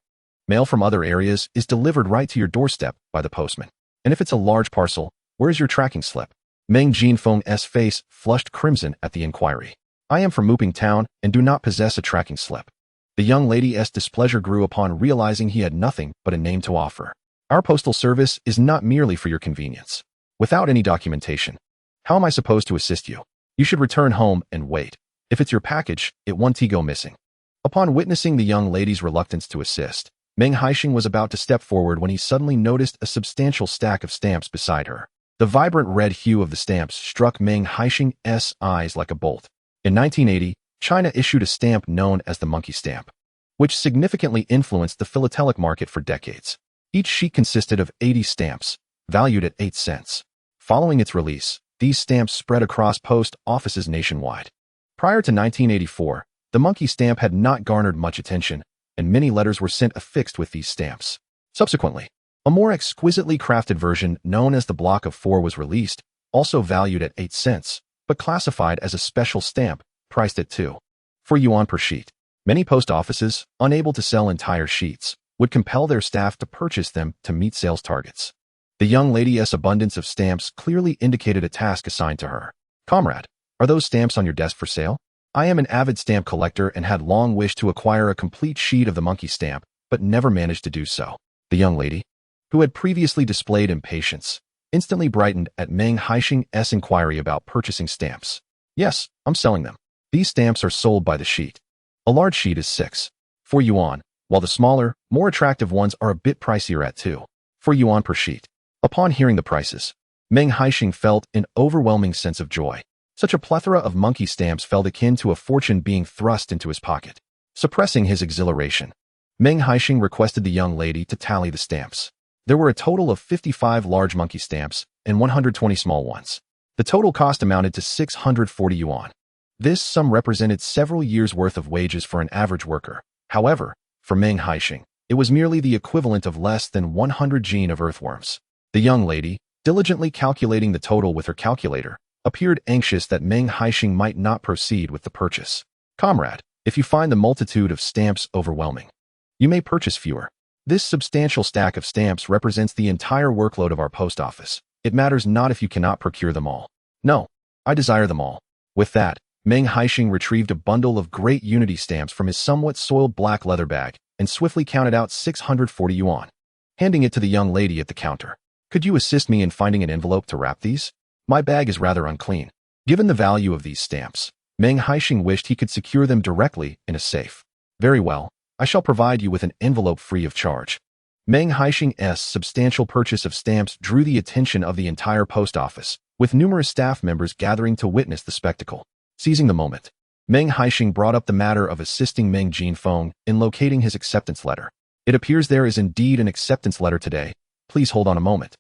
Mail from other areas is delivered right to your doorstep by the postman. And if it's a large parcel, where is your tracking slip? Meng Jinfeng's face flushed crimson at the inquiry. I am from Muping Town and do not possess a tracking slip. The young lady's displeasure grew upon realizing he had nothing but a name to offer. Our postal service is not merely for your convenience. Without any documentation, how am I supposed to assist you? You should return home and wait. If it's your package, it won't go missing. Upon witnessing the young lady's reluctance to assist, Meng Haisheng was about to step forward when he suddenly noticed a substantial stack of stamps beside her. The vibrant red hue of the stamps struck Meng Haisheng's eyes like a bolt. In 1980, China issued a stamp known as the monkey stamp, which significantly influenced the philatelic market for decades. Each sheet consisted of 80 stamps, valued at 8 cents. Following its release, these stamps spread across post offices nationwide. Prior to 1984, the monkey stamp had not garnered much attention, and many letters were sent affixed with these stamps. Subsequently, a more exquisitely crafted version known as the Block of 4 was released, also valued at 8 cents, but classified as a special stamp, priced at 2.4 yuan per sheet. Many post offices, unable to sell entire sheets, would compel their staff to purchase them to meet sales targets. The young lady's abundance of stamps clearly indicated a task assigned to her. Comrade, are those stamps on your desk for sale? I am an avid stamp collector and had long wished to acquire a complete sheet of the monkey stamp, but never managed to do so. The young lady, who had previously displayed impatience, instantly brightened at Meng Haisheng's inquiry about purchasing stamps. Yes, I'm selling them. These stamps are sold by the sheet. A large sheet is 6.4 yuan, while the smaller, more attractive ones are a bit pricier at 2.4 yuan per sheet. Upon hearing the prices, Meng Haisheng felt an overwhelming sense of joy. Such a plethora of monkey stamps felt akin to a fortune being thrust into his pocket. Suppressing his exhilaration, Meng Haisheng requested the young lady to tally the stamps. There were a total of 55 large monkey stamps and 120 small ones. The total cost amounted to 640 yuan. This sum represented several years' worth of wages for an average worker. However, for Meng Haisheng, it was merely the equivalent of less than 100 gene of earthworms. The young lady, diligently calculating the total with her calculator, appeared anxious that Meng Haisheng might not proceed with the purchase. Comrade, if you find the multitude of stamps overwhelming, you may purchase fewer. This substantial stack of stamps represents the entire workload of our post office. It matters not if you cannot procure them all. No, I desire them all. With that, Meng Haisheng retrieved a bundle of great unity stamps from his somewhat soiled black leather bag and swiftly counted out 640 yuan, handing it to the young lady at the counter. Could you assist me in finding an envelope to wrap these? My bag is rather unclean. Given the value of these stamps, Meng Haisheng wished he could secure them directly in a safe. Very well, I shall provide you with an envelope free of charge. Meng Haisheng's substantial purchase of stamps drew the attention of the entire post office, with numerous staff members gathering to witness the spectacle. Seizing the moment, Meng Haisheng brought up the matter of assisting Meng Jinfeng in locating his acceptance letter. It appears there is indeed an acceptance letter today. Please hold on a moment.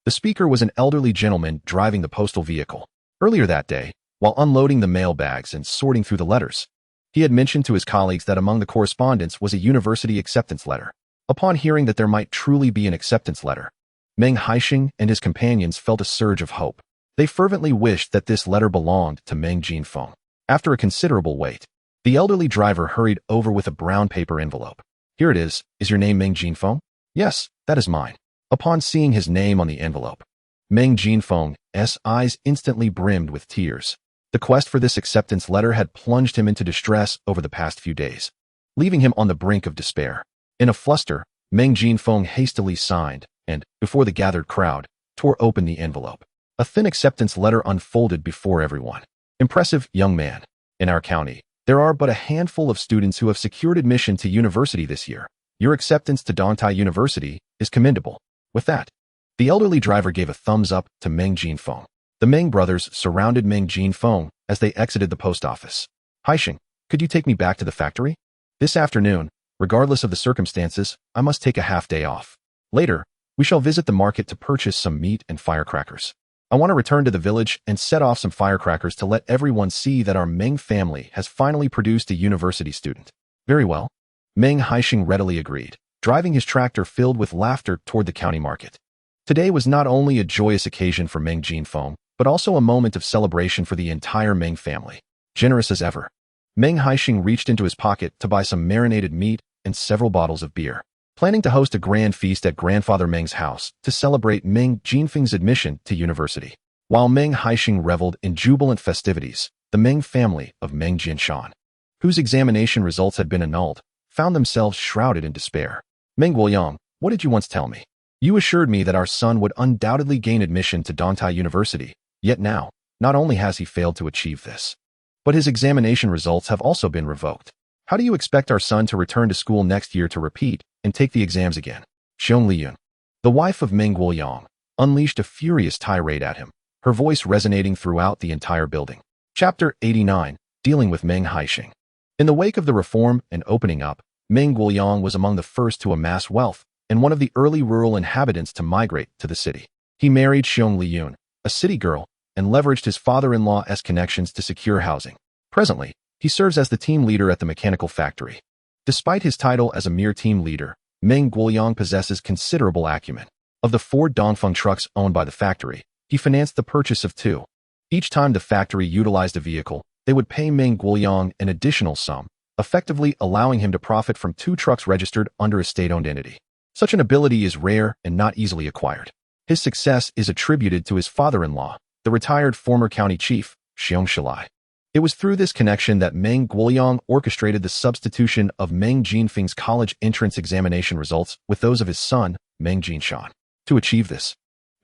The speaker was an elderly gentleman driving the postal vehicle. Earlier that day, while unloading the mail bags and sorting through the letters, he had mentioned to his colleagues that among the correspondence was a university acceptance letter. Upon hearing that there might truly be an acceptance letter, Meng Haisheng and his companions felt a surge of hope. They fervently wished that this letter belonged to Meng Jinfeng. After a considerable wait, the elderly driver hurried over with a brown paper envelope. Here it is. Is your name Meng Jinfeng? Yes, that is mine. Upon seeing his name on the envelope, Meng Jinfeng's eyes instantly brimmed with tears. The quest for this acceptance letter had plunged him into distress over the past few days, leaving him on the brink of despair. In a fluster, Meng Jinfeng hastily signed and, before the gathered crowd, tore open the envelope. A thin acceptance letter unfolded before everyone. Impressive, young man. In our county, there are but a handful of students who have secured admission to university this year. Your acceptance to Dongtai University is commendable. With that, the elderly driver gave a thumbs up to Meng Jinfeng. The Meng brothers surrounded Meng Jinfeng as they exited the post office. Haisheng, could you take me back to the factory? This afternoon, regardless of the circumstances, I must take a half day off. Later, we shall visit the market to purchase some meat and firecrackers. I want to return to the village and set off some firecrackers to let everyone see that our Meng family has finally produced a university student. Very well. Meng Haisheng readily agreed, driving his tractor filled with laughter toward the county market. Today was not only a joyous occasion for Meng Jinfeng, but also a moment of celebration for the entire Meng family. Generous as ever, Meng Haisheng reached into his pocket to buy some marinated meat and several bottles of beer. Planning to host a grand feast at Grandfather Meng's house to celebrate Meng Jinfeng's admission to university. While Meng Haisheng reveled in jubilant festivities, the Meng family of Meng Jinshan, whose examination results had been annulled, found themselves shrouded in despair. Meng Guoyang, what did you once tell me? You assured me that our son would undoubtedly gain admission to Dantai University, yet now, not only has he failed to achieve this, but his examination results have also been revoked. How do you expect our son to return to school next year to repeat and take the exams again? Xiong Liyun, the wife of Meng Guoyang, unleashed a furious tirade at him, her voice resonating throughout the entire building. Chapter 89, Dealing with Meng Haisheng. In the wake of the reform and opening up, Meng Guoyang was among the first to amass wealth and one of the early rural inhabitants to migrate to the city. He married Xiong Liyun, a city girl, and leveraged his father-in-law's connections to secure housing. Presently, he serves as the team leader at the mechanical factory. Despite his title as a mere team leader, Meng Guoyang possesses considerable acumen. Of the 4 Dongfeng trucks owned by the factory, he financed the purchase of 2. Each time the factory utilized a vehicle, they would pay Meng Guoyang an additional sum, effectively allowing him to profit from 2 trucks registered under a state-owned entity. Such an ability is rare and not easily acquired. His success is attributed to his father-in-law, the retired former county chief, Xiong Shilai. It was through this connection that Meng Guoyang orchestrated the substitution of Meng Jinfeng's college entrance examination results with those of his son, Meng Jinshan. To achieve this,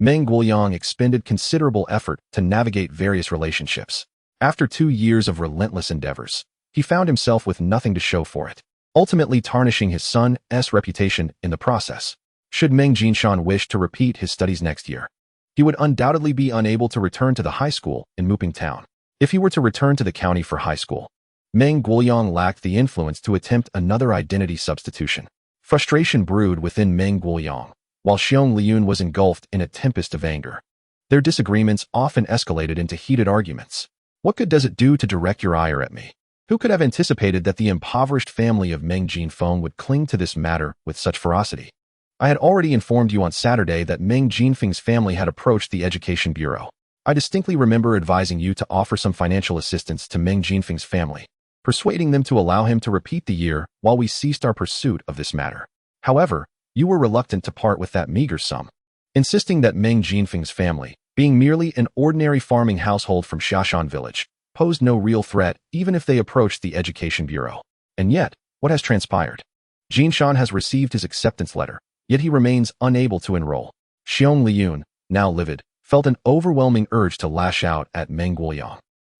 Meng Guoyang expended considerable effort to navigate various relationships. After 2 years of relentless endeavors, he found himself with nothing to show for it, ultimately tarnishing his son's reputation in the process. Should Meng Jinshan wish to repeat his studies next year, he would undoubtedly be unable to return to the high school in Muping Town. If he were to return to the county for high school, Meng Guoyang lacked the influence to attempt another identity substitution. Frustration brewed within Meng Guoyang, while Xiong Liyun was engulfed in a tempest of anger. Their disagreements often escalated into heated arguments. What good does it do to direct your ire at me? Who could have anticipated that the impoverished family of Meng Jinfeng would cling to this matter with such ferocity? I had already informed you on Saturday that Meng Jinfeng's family had approached the Education Bureau. I distinctly remember advising you to offer some financial assistance to Meng Jinfeng's family, persuading them to allow him to repeat the year while we ceased our pursuit of this matter. However, you were reluctant to part with that meager sum, insisting that Meng Jinfeng's family, being merely an ordinary farming household from Xiashan village, posed no real threat even if they approached the Education Bureau. And yet, what has transpired? Jinshan has received his acceptance letter, yet he remains unable to enroll. Xiong Liyun, now livid, felt an overwhelming urge to lash out at Meng Guoyang.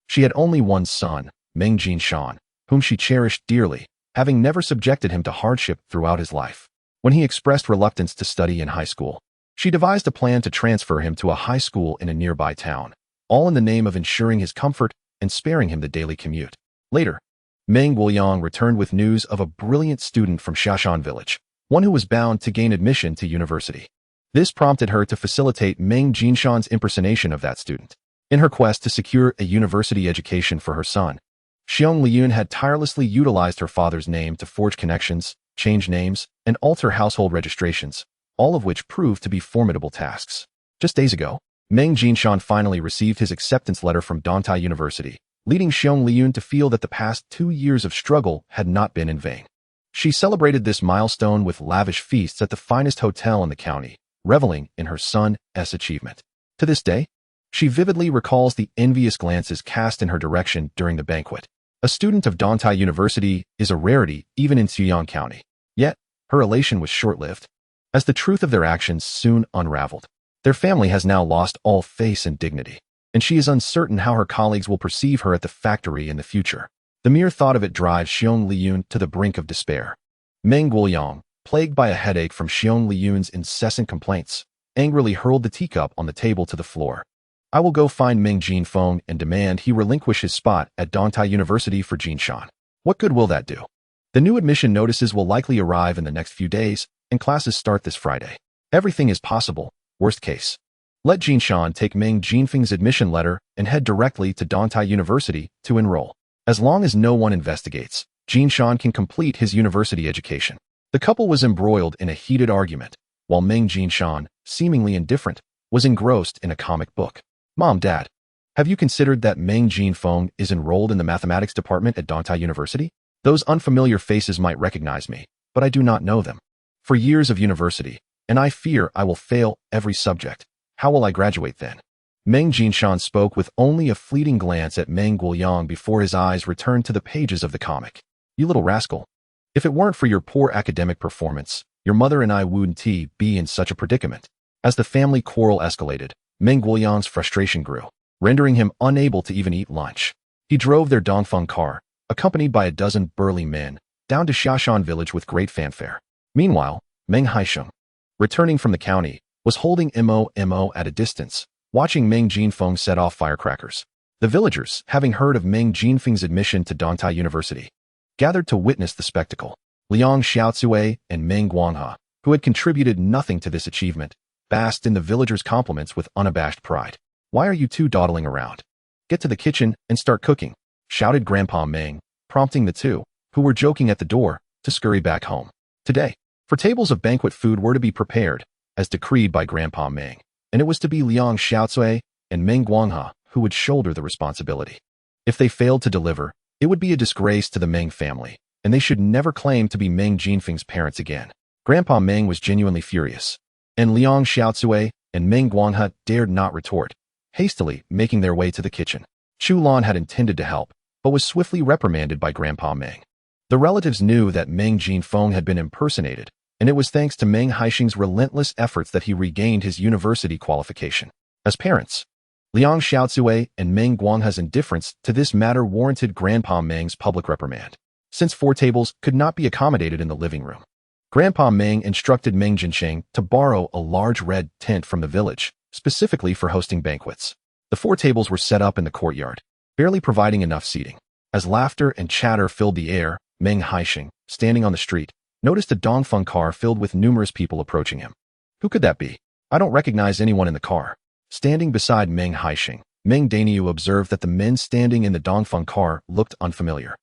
She had only one son, Meng Jinshan, whom she cherished dearly, having never subjected him to hardship throughout his life. When he expressed reluctance to study in high school, she devised a plan to transfer him to a high school in a nearby town, all in the name of ensuring his comfort and sparing him the daily commute. Later, Meng Guoyang returned with news of a brilliant student from Xiashan village, one who was bound to gain admission to university. This prompted her to facilitate Meng Jinshan's impersonation of that student. In her quest to secure a university education for her son, Xiong Liyun had tirelessly utilized her father's name to forge connections, change names, and alter household registrations, all of which proved to be formidable tasks. Just days ago, Meng Jinshan finally received his acceptance letter from Dantai University, leading Xiong Liyun to feel that the past 2 years of struggle had not been in vain. She celebrated this milestone with lavish feasts at the finest hotel in the county, reveling in her son's achievement. To this day, she vividly recalls the envious glances cast in her direction during the banquet. A student of Dantai University is a rarity even in Xuyang County. Yet, her elation was short-lived, as the truth of their actions soon unraveled. Their family has now lost all face and dignity, and she is uncertain how her colleagues will perceive her at the factory in the future. The mere thought of it drives Xiong Liyun to the brink of despair. Meng Guoyang, plagued by a headache from Xiong Liyun's incessant complaints, angrily hurled the teacup on the table to the floor. I will go find Meng Jinfeng and demand he relinquish his spot at Dantai University for Jinshan. What good will that do? The new admission notices will likely arrive in the next few days, and classes start this Friday. Everything is possible, worst case. Let Jinshan take Meng Jinfeng's admission letter and head directly to Dantai University to enroll. As long as no one investigates, Jinshan can complete his university education. The couple was embroiled in a heated argument, while Meng Jinshan, seemingly indifferent, was engrossed in a comic book. Mom, Dad, have you considered that Meng Jinfeng is enrolled in the mathematics department at Dantai University? Those unfamiliar faces might recognize me, but I do not know them. For years of university, and I fear I will fail every subject. How will I graduate then? Meng Jinshan spoke with only a fleeting glance at Meng Guoyang before his eyes returned to the pages of the comic. You little rascal. If it weren't for your poor academic performance, your mother and I wouldn't be in such a predicament. As the family quarrel escalated, Meng Guoyang's frustration grew, rendering him unable to even eat lunch. He drove their Dongfeng car, accompanied by a dozen burly men, down to Xiaoshan village with great fanfare. Meanwhile, Meng Haisheng, returning from the county, was holding Momo at a distance, watching Meng Jinfeng set off firecrackers. The villagers, having heard of Meng Jinfeng's admission to Dongtai University, gathered to witness the spectacle. Liang Xiaocui and Meng Guanghe, who had contributed nothing to this achievement, basked in the villagers' compliments with unabashed pride. Why are you two dawdling around? Get to the kitchen and start cooking, shouted Grandpa Meng, prompting the two, who were joking at the door, to scurry back home. Today, for tables of banquet food were to be prepared, as decreed by Grandpa Meng, and it was to be Liang Xiaocui and Meng Guanghe who would shoulder the responsibility. If they failed to deliver, it would be a disgrace to the Meng family, and they should never claim to be Meng Jinfeng's parents again. Grandpa Meng was genuinely furious, and Liang Xiaocui and Meng Guanghe dared not retort, hastily making their way to the kitchen. Chu Lan had intended to help, but was swiftly reprimanded by Grandpa Meng. The relatives knew that Meng Jinfeng had been impersonated, and it was thanks to Meng Haisheng's relentless efforts that he regained his university qualification. As parents, Liang Xiaocui and Meng Guanghe's indifference to this matter warranted Grandpa Meng's public reprimand. Since 4 tables could not be accommodated in the living room, Grandpa Meng instructed Meng Haisheng to borrow a large red tent from the village, specifically for hosting banquets. The 4 tables were set up in the courtyard, barely providing enough seating. As laughter and chatter filled the air, Meng Haisheng, standing on the street, noticed a Dongfeng car filled with numerous people approaching him. Who could that be? I don't recognize anyone in the car. Standing beside Meng Haisheng, Meng Daniu observed that the men standing in the Dongfeng car looked unfamiliar.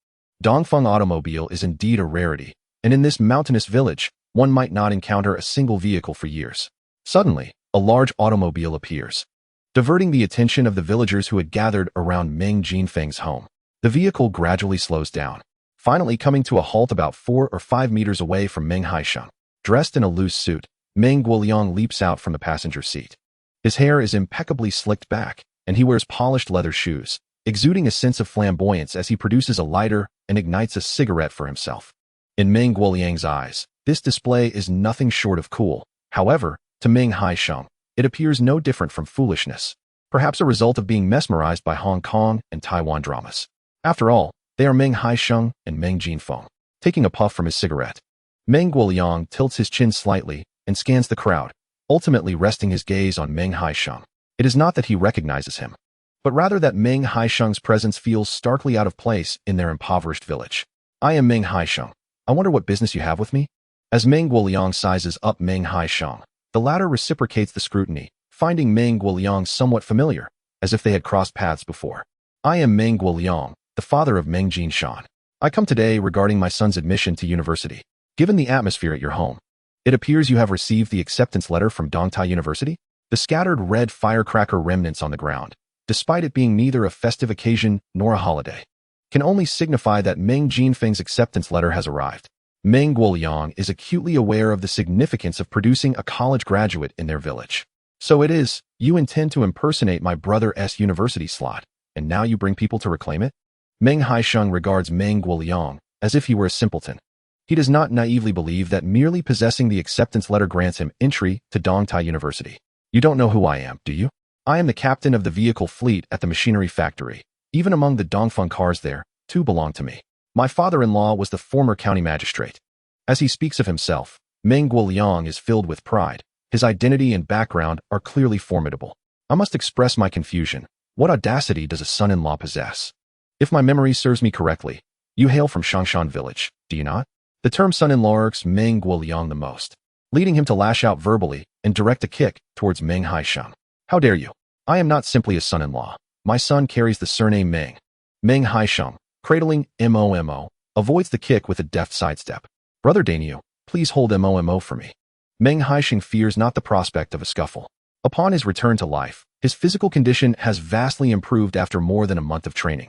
Dongfeng automobile is indeed a rarity, and in this mountainous village, one might not encounter a single vehicle for years. Suddenly, a large automobile appears, diverting the attention of the villagers who had gathered around Meng Jinfeng's home. The vehicle gradually slows down, finally coming to a halt about 4 or 5 meters away from Meng Haisheng. Dressed in a loose suit, Meng Guoliang leaps out from the passenger seat. His hair is impeccably slicked back, and he wears polished leather shoes, exuding a sense of flamboyance as he produces a lighter and ignites a cigarette for himself. In Meng Guoliang's eyes, this display is nothing short of cool. However, to Meng Haisheng, it appears no different from foolishness, perhaps a result of being mesmerized by Hong Kong and Taiwan dramas. After all, they are Meng Haisheng and Meng Jinfeng. Taking a puff from his cigarette, Meng Guoliang tilts his chin slightly and scans the crowd, ultimately resting his gaze on Meng Haisheng. It is not that he recognizes him, but rather that Meng Haisheng's presence feels starkly out of place in their impoverished village. I am Meng Haisheng. I wonder what business you have with me? As Meng Guoliang sizes up Meng Haisheng, the latter reciprocates the scrutiny, finding Meng Guoliang somewhat familiar, as if they had crossed paths before. I am Meng Guoliang, the father of Meng Jinshan. I come today regarding my son's admission to university. Given the atmosphere at your home, it appears you have received the acceptance letter from Dongtai University. The scattered red firecracker remnants on the ground, despite it being neither a festive occasion nor a holiday, can only signify that Meng Jinfeng's acceptance letter has arrived. Meng Guoliang is acutely aware of the significance of producing a college graduate in their village. So it is, you intend to impersonate my brother's university slot, and now you bring people to reclaim it? Meng Haisheng regards Meng Guoliang as if he were a simpleton. He does not naively believe that merely possessing the acceptance letter grants him entry to Dongtai University. You don't know who I am, do you? I am the captain of the vehicle fleet at the machinery factory. Even among the Dongfeng cars there, 2 belong to me. My father-in-law was the former county magistrate. As he speaks of himself, Meng Guoliang is filled with pride. His identity and background are clearly formidable. I must express my confusion. What audacity does a son-in-law possess? If my memory serves me correctly, you hail from Shangshan village, do you not? The term son-in-law irks Meng Guoliang the most, leading him to lash out verbally and direct a kick towards Meng Haisheng. How dare you? I am not simply a son-in-law. My son carries the surname Meng. Meng Haisheng, cradling Momo, avoids the kick with a deft sidestep. Brother Daniu, please hold Momo for me. Meng Haisheng fears not the prospect of a scuffle. Upon his return to life, his physical condition has vastly improved after more than a month of training,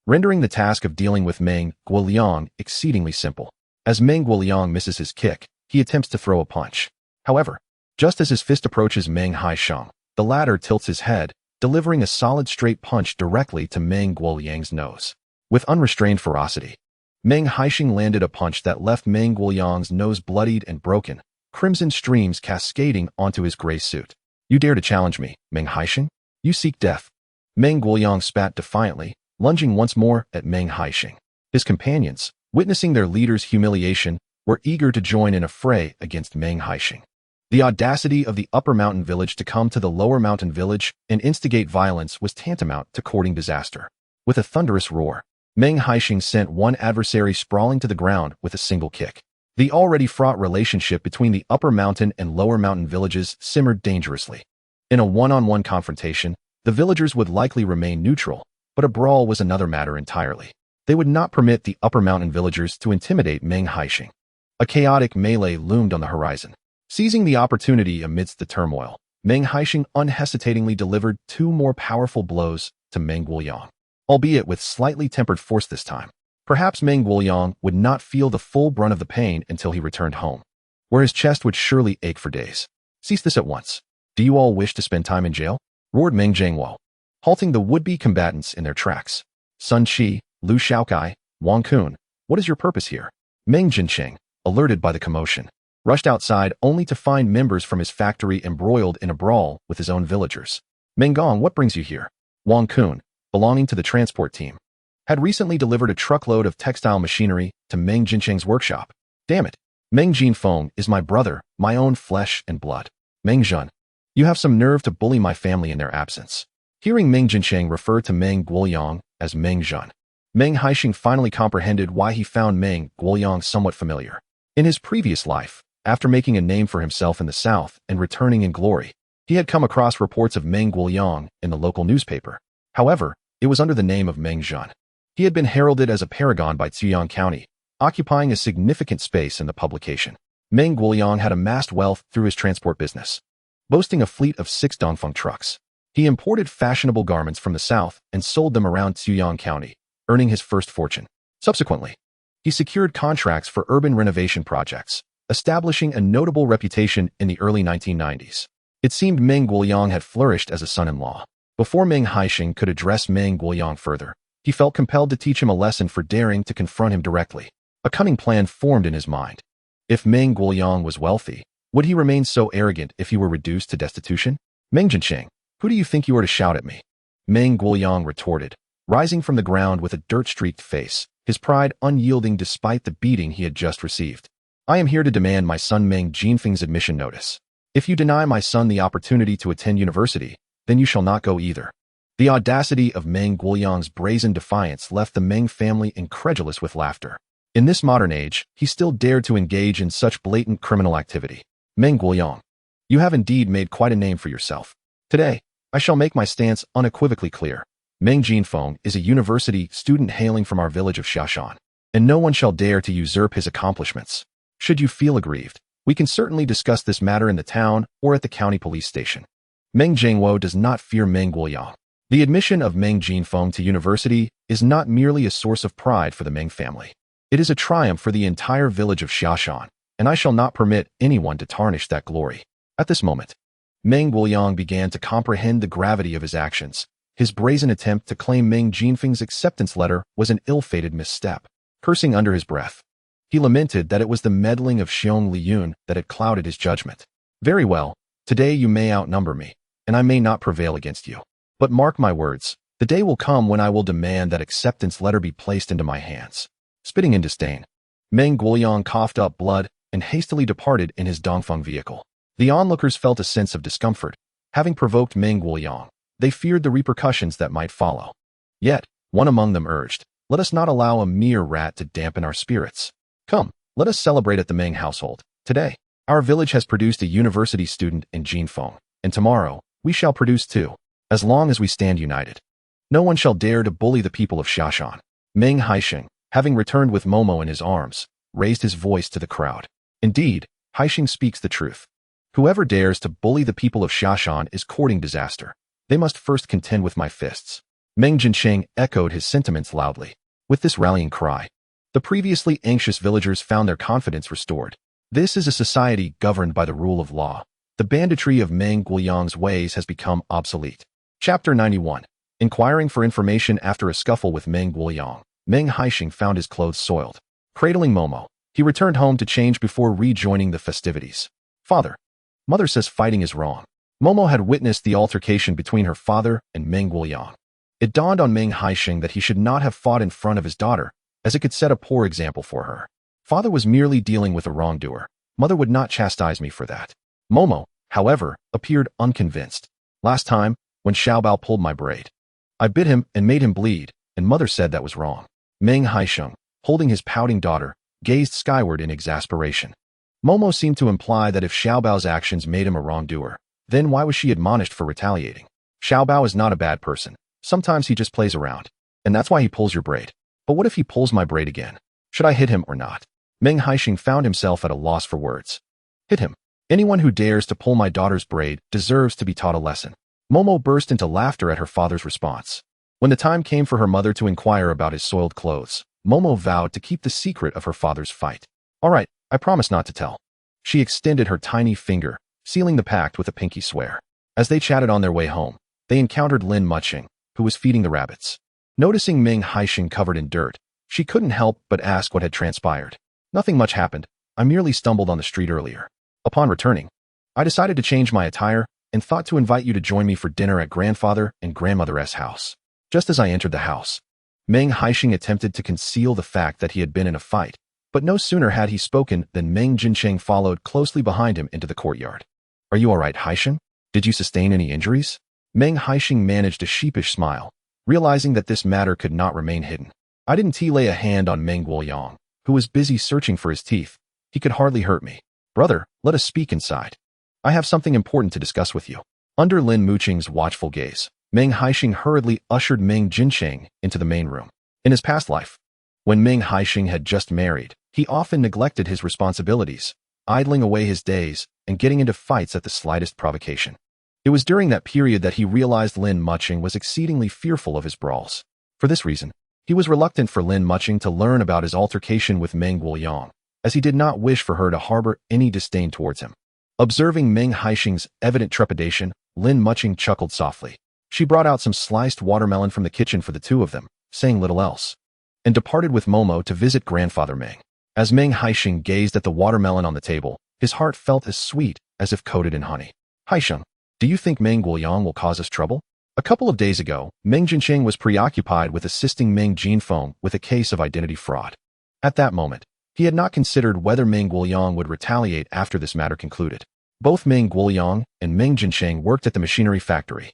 rendering the task of dealing with Meng Guoliang exceedingly simple. As Meng Guoliang misses his kick, he attempts to throw a punch. However, just as his fist approaches Meng Haisheng, the latter tilts his head, delivering a solid straight punch directly to Meng Guoyang's nose. With unrestrained ferocity, Meng Haisheng landed a punch that left Meng Guoyang's nose bloodied and broken, crimson streams cascading onto his gray suit. You dare to challenge me, Meng Haisheng? You seek death. Meng Guoyang spat defiantly, lunging once more at Meng Haisheng. His companions, witnessing their leader's humiliation, were eager to join in a fray against Meng Haisheng. The audacity of the upper mountain village to come to the lower mountain village and instigate violence was tantamount to courting disaster. With a thunderous roar, Meng Haisheng sent one adversary sprawling to the ground with a single kick. The already fraught relationship between the upper mountain and lower mountain villages simmered dangerously. In a one-on-one confrontation, the villagers would likely remain neutral, but a brawl was another matter entirely. They would not permit the upper mountain villagers to intimidate Meng Haisheng. A chaotic melee loomed on the horizon. Seizing the opportunity amidst the turmoil, Meng Haisheng unhesitatingly delivered two more powerful blows to Meng Guoyang, albeit with slightly tempered force this time. Perhaps Meng Guoyang would not feel the full brunt of the pain until he returned home, where his chest would surely ache for days. Cease this at once. Do you all wish to spend time in jail? Roared Meng Jiangwo, halting the would-be combatants in their tracks. Sun Qi, Lu Shaokai, Wang Kun, what is your purpose here? Meng Jincheng, alerted by the commotion, rushed outside only to find members from his factory embroiled in a brawl with his own villagers. Meng Gong, what brings you here? Wang Kun, belonging to the transport team, had recently delivered a truckload of textile machinery to Meng Jincheng's workshop. Damn it. Meng Jinfeng is my brother, my own flesh and blood. Meng Zhen, you have some nerve to bully my family in their absence. Hearing Meng Jincheng refer to Meng Guoyang as Meng Zhen, Meng Haisheng finally comprehended why he found Meng Guoyang somewhat familiar. In his previous life, after making a name for himself in the south and returning in glory, he had come across reports of Meng Guoyang in the local newspaper. However, it was under the name of Meng Zhen. He had been heralded as a paragon by Ziyang County, occupying a significant space in the publication. Meng Guoyang had amassed wealth through his transport business, boasting a fleet of 6 Dongfeng trucks. He imported fashionable garments from the south and sold them around Ziyang County, earning his first fortune. Subsequently, he secured contracts for urban renovation projects, establishing a notable reputation in the early 1990s. It seemed Meng Guoyang had flourished as a son-in-law. Before Meng Haisheng could address Meng Guoyang further, he felt compelled to teach him a lesson for daring to confront him directly. A cunning plan formed in his mind. If Meng Guoyang was wealthy, would he remain so arrogant if he were reduced to destitution? Meng Jincheng, who do you think you are to shout at me? Meng Guoyang retorted, rising from the ground with a dirt-streaked face, his pride unyielding despite the beating he had just received. I am here to demand my son Meng Jinfeng's admission notice. If you deny my son the opportunity to attend university, then you shall not go either. The audacity of Meng Guoyang's brazen defiance left the Meng family incredulous with laughter. In this modern age, he still dared to engage in such blatant criminal activity. Meng Guoyang, you have indeed made quite a name for yourself. Today, I shall make my stance unequivocally clear. Meng Jinfeng is a university student hailing from our village of Xiashan, and no one shall dare to usurp his accomplishments. Should you feel aggrieved, we can certainly discuss this matter in the town or at the county police station. Meng Jiangwo does not fear Meng Guoyang. The admission of Meng Jinfeng to university is not merely a source of pride for the Meng family. It is a triumph for the entire village of Xiashan, and I shall not permit anyone to tarnish that glory. At this moment, Meng Guoyang began to comprehend the gravity of his actions. His brazen attempt to claim Meng Jinfeng's acceptance letter was an ill-fated misstep. Cursing under his breath, he lamented that it was the meddling of Xiong Liyun that had clouded his judgment. Very well, today you may outnumber me, and I may not prevail against you. But mark my words, the day will come when I will demand that acceptance letter be placed into my hands. Spitting in disdain, Meng Guoyang coughed up blood and hastily departed in his Dongfeng vehicle. The onlookers felt a sense of discomfort. Having provoked Meng Guoyang, they feared the repercussions that might follow. Yet, one among them urged, let us not allow a mere rat to dampen our spirits. Come, let us celebrate at the Meng household. Today, our village has produced a university student in Jinfeng, and tomorrow, we shall produce 2. As long as we stand united, no one shall dare to bully the people of Xiashan. Meng Haisheng, having returned with Momo in his arms, raised his voice to the crowd. Indeed, Haisheng speaks the truth. Whoever dares to bully the people of Xiashan is courting disaster. They must first contend with my fists. Meng Jincheng echoed his sentiments loudly. With this rallying cry, the previously anxious villagers found their confidence restored. This is a society governed by the rule of law. The banditry of Meng Guoyang's ways has become obsolete. Chapter 91. Inquiring for information after a scuffle with Meng Haisheng, Meng Haisheng found his clothes soiled. Cradling Momo, he returned home to change before rejoining the festivities. Father. Mother says fighting is wrong. Momo had witnessed the altercation between her father and Meng Haisheng. It dawned on Meng Haisheng that he should not have fought in front of his daughter, as it could set a poor example for her. Father was merely dealing with a wrongdoer. Mother would not chastise me for that. Momo, however, appeared unconvinced. Last time, when Xiaobao pulled my braid, I bit him and made him bleed, and Mother said that was wrong. Meng Haisheng, holding his pouting daughter, gazed skyward in exasperation. Momo seemed to imply that if Xiaobao's actions made him a wrongdoer, then why was she admonished for retaliating? Xiaobao is not a bad person. Sometimes he just plays around, and that's why he pulls your braid. But what if he pulls my braid again? Should I hit him or not? Meng Haisheng found himself at a loss for words. Hit him. Anyone who dares to pull my daughter's braid deserves to be taught a lesson. Momo burst into laughter at her father's response. When the time came for her mother to inquire about his soiled clothes, Momo vowed to keep the secret of her father's fight. All right, I promise not to tell. She extended her tiny finger, sealing the pact with a pinky swear. As they chatted on their way home, they encountered Lin Mucheng, who was feeding the rabbits. Noticing Meng Haisheng covered in dirt, she couldn't help but ask what had transpired. Nothing much happened. I merely stumbled on the street earlier. Upon returning, I decided to change my attire and thought to invite you to join me for dinner at grandfather and grandmother's house. Just as I entered the house, Meng Haisheng attempted to conceal the fact that he had been in a fight, but no sooner had he spoken than Meng Haisheng followed closely behind him into the courtyard. Are you all right, Haisheng? Did you sustain any injuries? Meng Haisheng managed a sheepish smile, realizing that this matter could not remain hidden. I didn't lay a hand on Meng Haisheng, who was busy searching for his teeth. He could hardly hurt me. Brother, let us speak inside. I have something important to discuss with you. Under Lin Mucheng's watchful gaze, Meng Haisheng hurriedly ushered Meng Haisheng into the main room. In his past life, when Meng Haisheng had just married, he often neglected his responsibilities, idling away his days and getting into fights at the slightest provocation. It was during that period that he realized Lin Mucheng was exceedingly fearful of his brawls. For this reason, he was reluctant for Lin Mucheng to learn about his altercation with Meng Haisheng, as he did not wish for her to harbor any disdain towards him. Observing Meng Haisheng's evident trepidation, Lin Mucheng chuckled softly. She brought out some sliced watermelon from the kitchen for the two of them, saying little else, and departed with Momo to visit grandfather Meng. As Meng Haisheng gazed at the watermelon on the table, his heart felt as sweet as if coated in honey. Haisheng, do you think Meng Haisheng will cause us trouble? A couple of days ago, Meng Haisheng was preoccupied with assisting Meng Jinfeng with a case of identity fraud. At that moment, he had not considered whether Meng Haisheng would retaliate after this matter concluded. Both Meng Haisheng and Meng Haisheng worked at the machinery factory.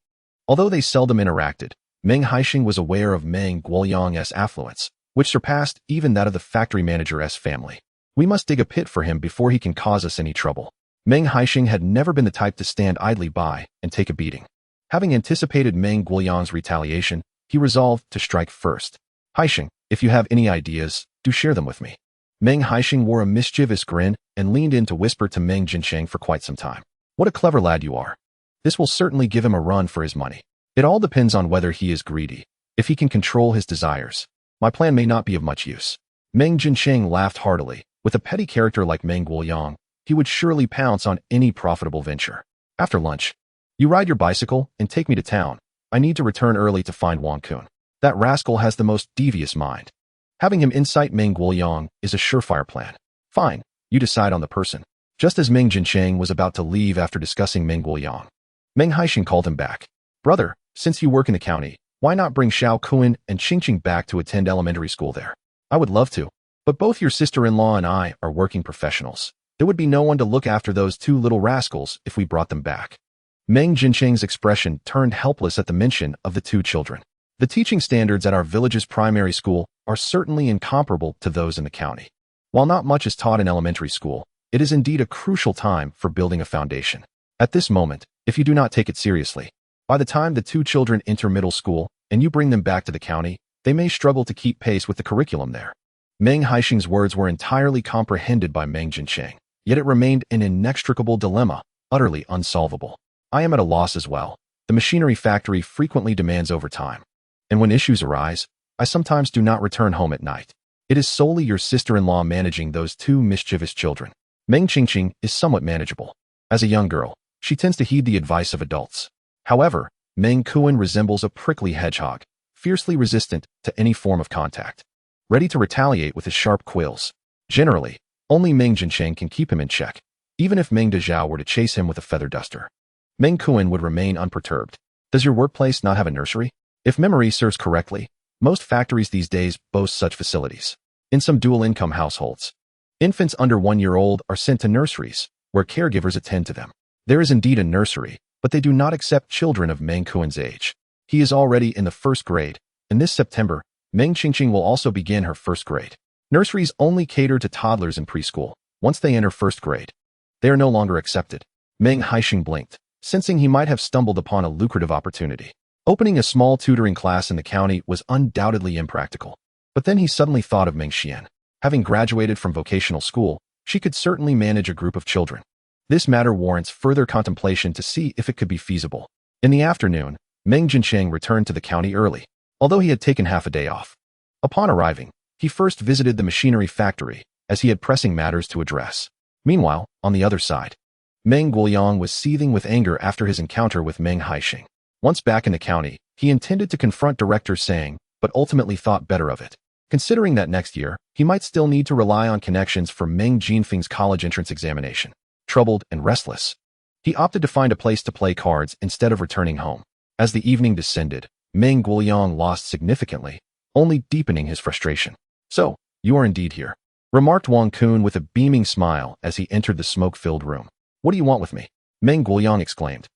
Although they seldom interacted, Meng Haisheng was aware of Meng Haisheng's affluence, which surpassed even that of the factory manager's family. We must dig a pit for him before he can cause us any trouble. Meng Haisheng had never been the type to stand idly by and take a beating. Having anticipated Meng Haisheng's retaliation, he resolved to strike first. Haisheng, if you have any ideas, do share them with me. Meng Haisheng wore a mischievous grin and leaned in to whisper to Meng Haisheng for quite some time. What a clever lad you are. This will certainly give him a run for his money. It all depends on whether he is greedy. If he can control his desires, my plan may not be of much use. Meng Haisheng laughed heartily. With a petty character like Meng Haisheng, he would surely pounce on any profitable venture. After lunch, you ride your bicycle and take me to town. I need to return early to find Wang Kun. That rascal has the most devious mind. Having him incite Meng Haisheng is a surefire plan. Fine, you decide on the person. Just as Meng Haisheng was about to leave after discussing Meng Haisheng, Meng Haisheng called him back. Brother, since you work in the county, why not bring Xiao Kun and Qingqing back to attend elementary school there? I would love to, but both your sister-in-law and I are working professionals. There would be no one to look after those two little rascals if we brought them back. Meng Haisheng's expression turned helpless at the mention of the two children. The teaching standards at our village's primary school are certainly incomparable to those in the county. While not much is taught in elementary school, it is indeed a crucial time for building a foundation. At this moment, if you do not take it seriously, by the time the two children enter middle school and you bring them back to the county, they may struggle to keep pace with the curriculum there. Meng Haisheng's words were entirely comprehended by Meng Haisheng, yet it remained an inextricable dilemma, utterly unsolvable. I am at a loss as well. The machinery factory frequently demands overtime, and when issues arise, I sometimes do not return home at night. It is solely your sister-in-law managing those two mischievous children. Meng Qingqing is somewhat manageable. As a young girl, she tends to heed the advice of adults. However, Meng Kuan resembles a prickly hedgehog, fiercely resistant to any form of contact, ready to retaliate with his sharp quills. Generally, only Meng Haisheng can keep him in check, even if Meng Dezhao were to chase him with a feather duster. Meng Kuan would remain unperturbed. Does your workplace not have a nursery? If memory serves correctly, most factories these days boast such facilities. In some dual-income households, infants under 1 year old are sent to nurseries, where caregivers attend to them. There is indeed a nursery, but they do not accept children of Meng Kuan's age. He is already in the 1st grade, and this September, Meng Qingqing will also begin her 1st grade. Nurseries only cater to toddlers in preschool. Once they enter 1st grade, they are no longer accepted. Meng Haisheng blinked, sensing he might have stumbled upon a lucrative opportunity. Opening a small tutoring class in the county was undoubtedly impractical. But then he suddenly thought of Meng Xian. Having graduated from vocational school, she could certainly manage a group of children. This matter warrants further contemplation to see if it could be feasible. In the afternoon, Meng Haisheng returned to the county early, although he had taken half a day off. Upon arriving, he first visited the machinery factory, as he had pressing matters to address. Meanwhile, on the other side, Meng Guoyang was seething with anger after his encounter with Meng Haisheng. Once back in the county, he intended to confront Director Sang, but ultimately thought better of it. Considering that next year, he might still need to rely on connections for Meng Jinfeng's college entrance examination. Troubled and restless, he opted to find a place to play cards instead of returning home. As the evening descended, Meng Guoyang lost significantly, only deepening his frustration. "So, you are indeed here," remarked Wang Kun with a beaming smile as he entered the smoke-filled room. "What do you want with me?" Meng Guoyang exclaimed,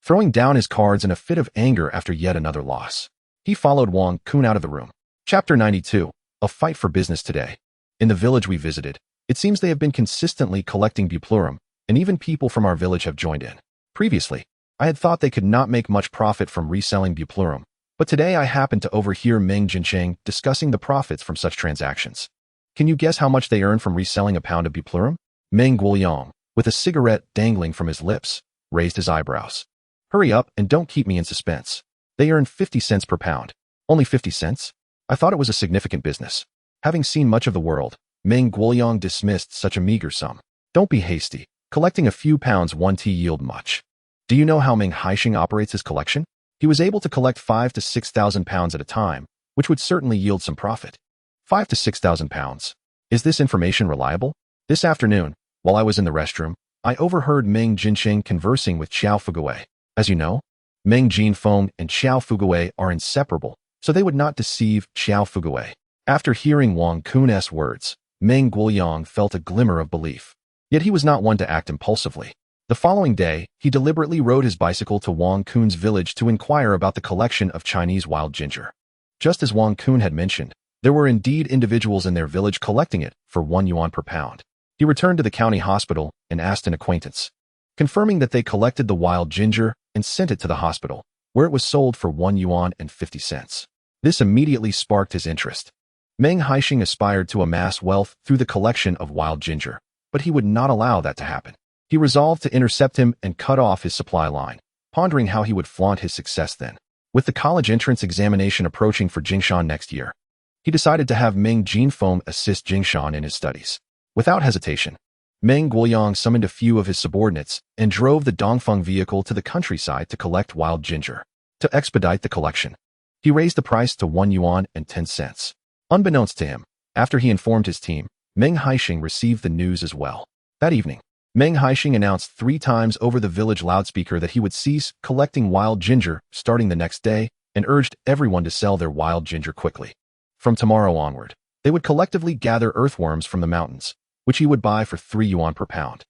throwing down his cards in a fit of anger after yet another loss. He followed Wang Kun out of the room. Chapter 92. A fight for business today. In the village we visited, it seems they have been consistently collecting buplurum, and even people from our village have joined in. Previously, I had thought they could not make much profit from reselling buplurum, but today I happened to overhear Meng Haisheng discussing the profits from such transactions. Can you guess how much they earn from reselling a pound of buplurum? Meng Guoyang, with a cigarette dangling from his lips, raised his eyebrows. "Hurry up and don't keep me in suspense. They earn 50 cents per pound." "Only 50 cents? I thought it was a significant business." Having seen much of the world, Meng Guoyang dismissed such a meager sum. "Don't be hasty. Collecting a few pounds won't yield much. Do you know how Meng Haisheng operates his collection? He was able to collect 5,000 to 6,000 pounds at a time, which would certainly yield some profit." 5,000 to 6,000 pounds. Is this information reliable? This afternoon, while I was in the restroom, I overheard Meng Haisheng conversing with Xiao Fugui. As you know, Meng Jinfeng and Xiao Fugui are inseparable, so they would not deceive Xiao Fugui. After hearing Wang Kun's words, Meng Guoyang felt a glimmer of belief. Yet he was not one to act impulsively. The following day, he deliberately rode his bicycle to Wang Kun's village to inquire about the collection of Chinese wild ginger. Just as Wang Kun had mentioned, there were indeed individuals in their village collecting it for 1 yuan per pound. He returned to the county hospital and asked an acquaintance, confirming that they collected the wild ginger and sent it to the hospital, where it was sold for 1 yuan and 50 cents. This immediately sparked his interest. Meng Haisheng aspired to amass wealth through the collection of wild ginger, but he would not allow that to happen. He resolved to intercept him and cut off his supply line, pondering how he would flaunt his success then. With the college entrance examination approaching for Jingshan next year, he decided to have Meng Jinfeng assist Jingshan in his studies. Without hesitation, Meng Guoyang summoned a few of his subordinates and drove the Dongfeng vehicle to the countryside to collect wild ginger. To expedite the collection, he raised the price to 1 yuan and 10 cents. Unbeknownst to him, after he informed his team, Meng Haisheng received the news as well. That evening, Meng Haisheng announced 3 times over the village loudspeaker that he would cease collecting wild ginger starting the next day and urged everyone to sell their wild ginger quickly. From tomorrow onward, they would collectively gather earthworms from the mountains, which he would buy for 3 yuan per pound.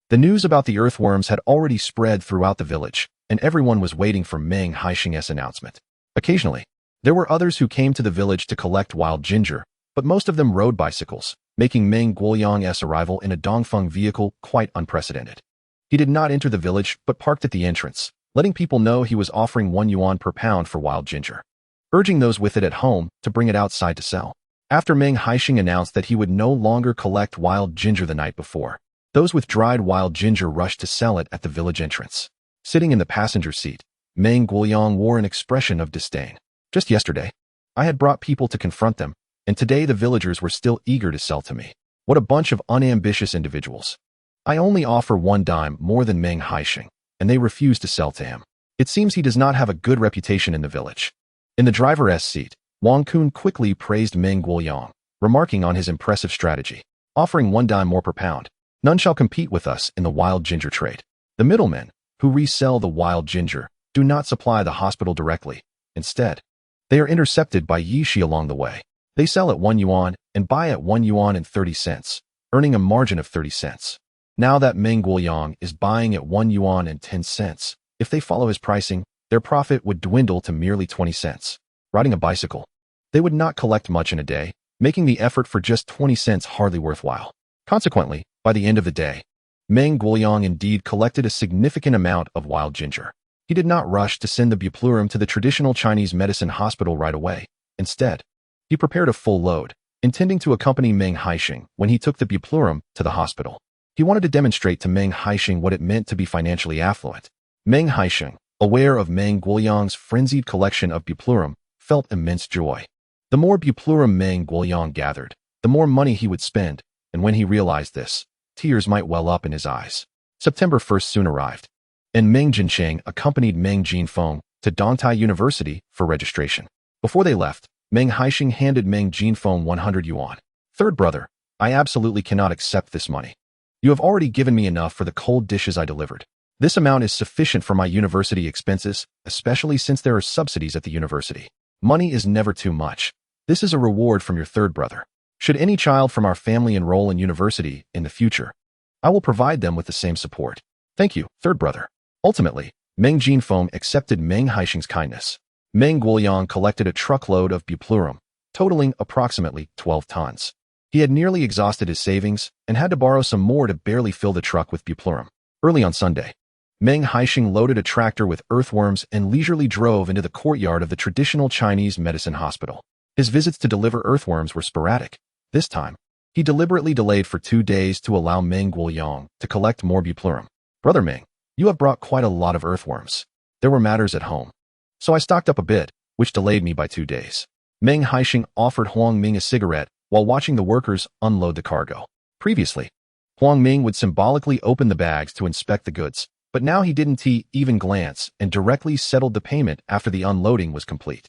The news about the earthworms had already spread throughout the village, and everyone was waiting for Meng Haisheng's announcement. Occasionally, there were others who came to the village to collect wild ginger, but most of them rode bicycles, making Meng Guoyang's arrival in a Dongfeng vehicle quite unprecedented. He did not enter the village but parked at the entrance, letting people know he was offering 1 yuan per pound for wild ginger, urging those with it at home to bring it outside to sell. After Meng Haisheng announced that he would no longer collect wild ginger the night before, those with dried wild ginger rushed to sell it at the village entrance. Sitting in the passenger seat, Meng Guoyang wore an expression of disdain. Just yesterday, I had brought people to confront them, and today the villagers were still eager to sell to me. What a bunch of unambitious individuals. I only offer 1 dime more than Meng Haisheng, and they refuse to sell to him. It seems he does not have a good reputation in the village. In the driver's seat, Wang Kun quickly praised Meng Guoyang, remarking on his impressive strategy. Offering 1 dime more per pound, none shall compete with us in the wild ginger trade. The middlemen, who resell the wild ginger, do not supply the hospital directly. Instead, they are intercepted by Yishi along the way. They sell at 1 yuan and buy at 1 yuan and 30 cents, earning a margin of 30 cents. Now that Meng Guoyang is buying at 1 yuan and 10 cents, if they follow his pricing, their profit would dwindle to merely 20 cents. Riding a bicycle, they would not collect much in a day, making the effort for just 20 cents hardly worthwhile. Consequently, by the end of the day, Meng Guoyang indeed collected a significant amount of wild ginger. He did not rush to send the buplurum to the traditional Chinese medicine hospital right away. Instead, he prepared a full load, intending to accompany Meng Haisheng when he took the buplurum to the hospital. He wanted to demonstrate to Meng Haisheng what it meant to be financially affluent. Meng Haisheng, aware of Meng Guoyang's frenzied collection of buplurum, felt immense joy. The more buplurum Meng Guoyang gathered, the more money he would spend, and when he realized this, tears might well up in his eyes. September 1st soon arrived, and Meng Haisheng accompanied Meng Jinfeng to Dongtai University for registration. Before they left, Meng Haisheng handed Meng Jinfeng 100 yuan. Third brother, I absolutely cannot accept this money. You have already given me enough for the cold dishes I delivered. This amount is sufficient for my university expenses, especially since there are subsidies at the university. Money is never too much. This is a reward from your third brother. Should any child from our family enroll in university in the future, I will provide them with the same support. Thank you, third brother. Ultimately, Meng Jinfeng accepted Meng Haisheng's kindness. Meng Guoyang collected a truckload of buplurum, totaling approximately 12 tons. He had nearly exhausted his savings and had to borrow some more to barely fill the truck with buplurum. Early on Sunday, Meng Haisheng loaded a tractor with earthworms and leisurely drove into the courtyard of the traditional Chinese medicine hospital. His visits to deliver earthworms were sporadic. This time, he deliberately delayed for 2 days to allow Meng Guoyang to collect more buplurum. Brother Meng, you have brought quite a lot of earthworms. There were matters at home, so I stocked up a bit, which delayed me by 2 days. Meng Haisheng offered Huang Ming a cigarette while watching the workers unload the cargo. Previously, Huang Ming would symbolically open the bags to inspect the goods, but now he didn't even glance and directly settled the payment after the unloading was complete.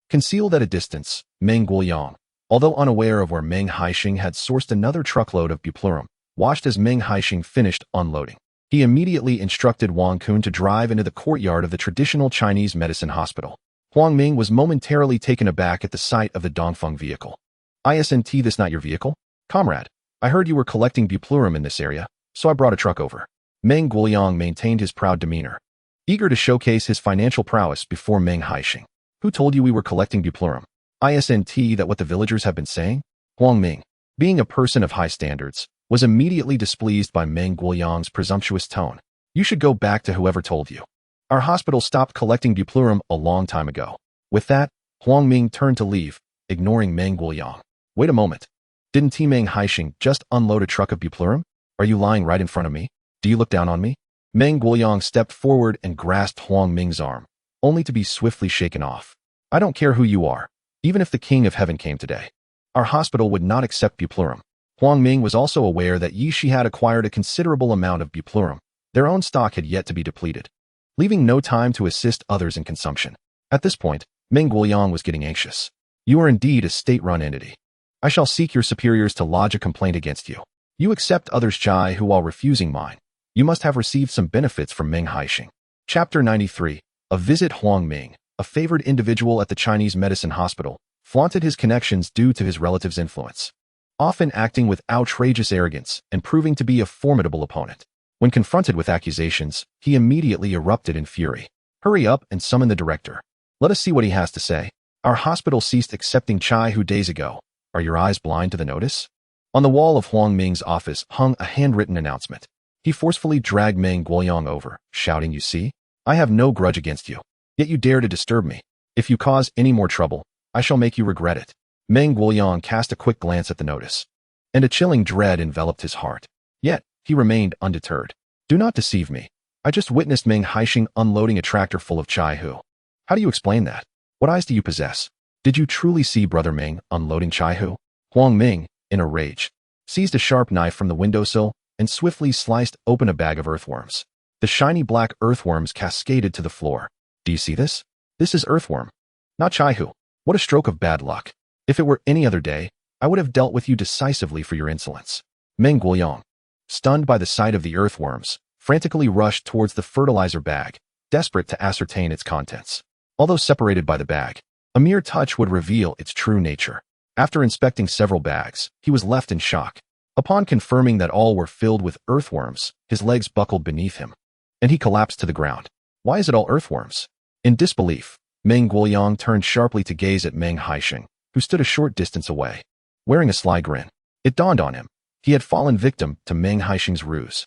Concealed at a distance, Meng Guoyang, although unaware of where Meng Haisheng had sourced another truckload of buplurum, watched as Meng Haisheng finished unloading. He immediately instructed Wang Kun to drive into the courtyard of the traditional Chinese medicine hospital. Huang Ming was momentarily taken aback at the sight of the Dongfeng vehicle. Isn't this not your vehicle? Comrade, I heard you were collecting buplurum in this area, so I brought a truck over. Meng Guoyang maintained his proud demeanor, eager to showcase his financial prowess before Meng Haisheng. Who told you we were collecting buplurum? Isn't that what the villagers have been saying? Huang Ming, being a person of high standards, was immediately displeased by Meng Guoyang's presumptuous tone. You should go back to whoever told you. Our hospital stopped collecting buplurum a long time ago. With that, Huang Ming turned to leave, ignoring Meng Guoyang. Wait a moment. Didn't Meng Haisheng just unload a truck of buplurum? Are you lying right in front of me? Do you look down on me? Meng Guoyang stepped forward and grasped Huang Ming's arm, only to be swiftly shaken off. I don't care who you are, even if the King of Heaven came today. Our hospital would not accept buplurum. Huang Ming was also aware that Yishi had acquired a considerable amount of buplurum. Their own stock had yet to be depleted, leaving no time to assist others in consumption. At this point, Meng Guoyang was getting anxious. You are indeed a state-run entity. I shall seek your superiors to lodge a complaint against you. You accept others' chai who, while refusing mine, you must have received some benefits from Meng Haisheng. Chapter 93. A visit. Huang Ming, a favored individual at the Chinese medicine hospital, flaunted his connections due to his relative's influence, often acting with outrageous arrogance and proving to be a formidable opponent. When confronted with accusations, he immediately erupted in fury. Hurry up and summon the director. Let us see what he has to say. Our hospital ceased accepting chai 2 days ago. Are your eyes blind to the notice? On the wall of Huang Ming's office hung a handwritten announcement. He forcefully dragged Meng Guoyang over, shouting, You see? I have no grudge against you. Yet you dare to disturb me. If you cause any more trouble, I shall make you regret it. Meng Guoyang cast a quick glance at the notice, and a chilling dread enveloped his heart. Yet, he remained undeterred. Do not deceive me. I just witnessed Meng Haisheng unloading a tractor full of chai hu. How do you explain that? What eyes do you possess? Did you truly see Brother Meng unloading chai hu? Huang Ming, in a rage, seized a sharp knife from the windowsill and swiftly sliced open a bag of earthworms. The shiny black earthworms cascaded to the floor, Do you see this? This is earthworm, not Chaihu. What a stroke of bad luck. If it were any other day, I would have dealt with you decisively for your insolence. Meng Guoyang, stunned by the sight of the earthworms, frantically rushed towards the fertilizer bag, desperate to ascertain its contents. Although separated by the bag, a mere touch would reveal its true nature. After inspecting several bags, he was left in shock. Upon confirming that all were filled with earthworms, his legs buckled beneath him, and he collapsed to the ground. Why is it all earthworms? In disbelief, Meng Guoyang turned sharply to gaze at Meng Haisheng, who stood a short distance away, wearing a sly grin. It dawned on him. He had fallen victim to Meng Haisheng's ruse.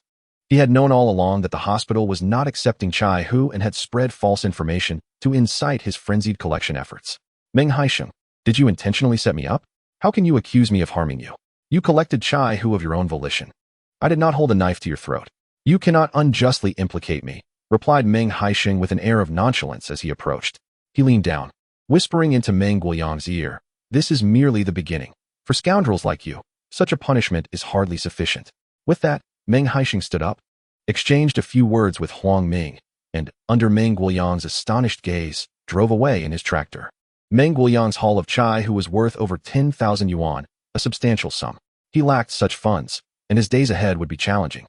He had known all along that the hospital was not accepting Chaihu and had spread false information to incite his frenzied collection efforts. Meng Haisheng, did you intentionally set me up? How can you accuse me of harming you? You collected Chaihu of your own volition. I did not hold a knife to your throat. You cannot unjustly implicate me, replied Meng Haisheng with an air of nonchalance as he approached. He leaned down, whispering into Meng Guoyang's ear, "This is merely the beginning. For scoundrels like you, such a punishment is hardly sufficient." With that, Meng Haisheng stood up, exchanged a few words with Huang Ming, and, under Meng Guoyang's astonished gaze, drove away in his tractor. Meng Guoyang's haul of Chaihu was worth over 10,000 yuan, a substantial sum. He lacked such funds, and his days ahead would be challenging.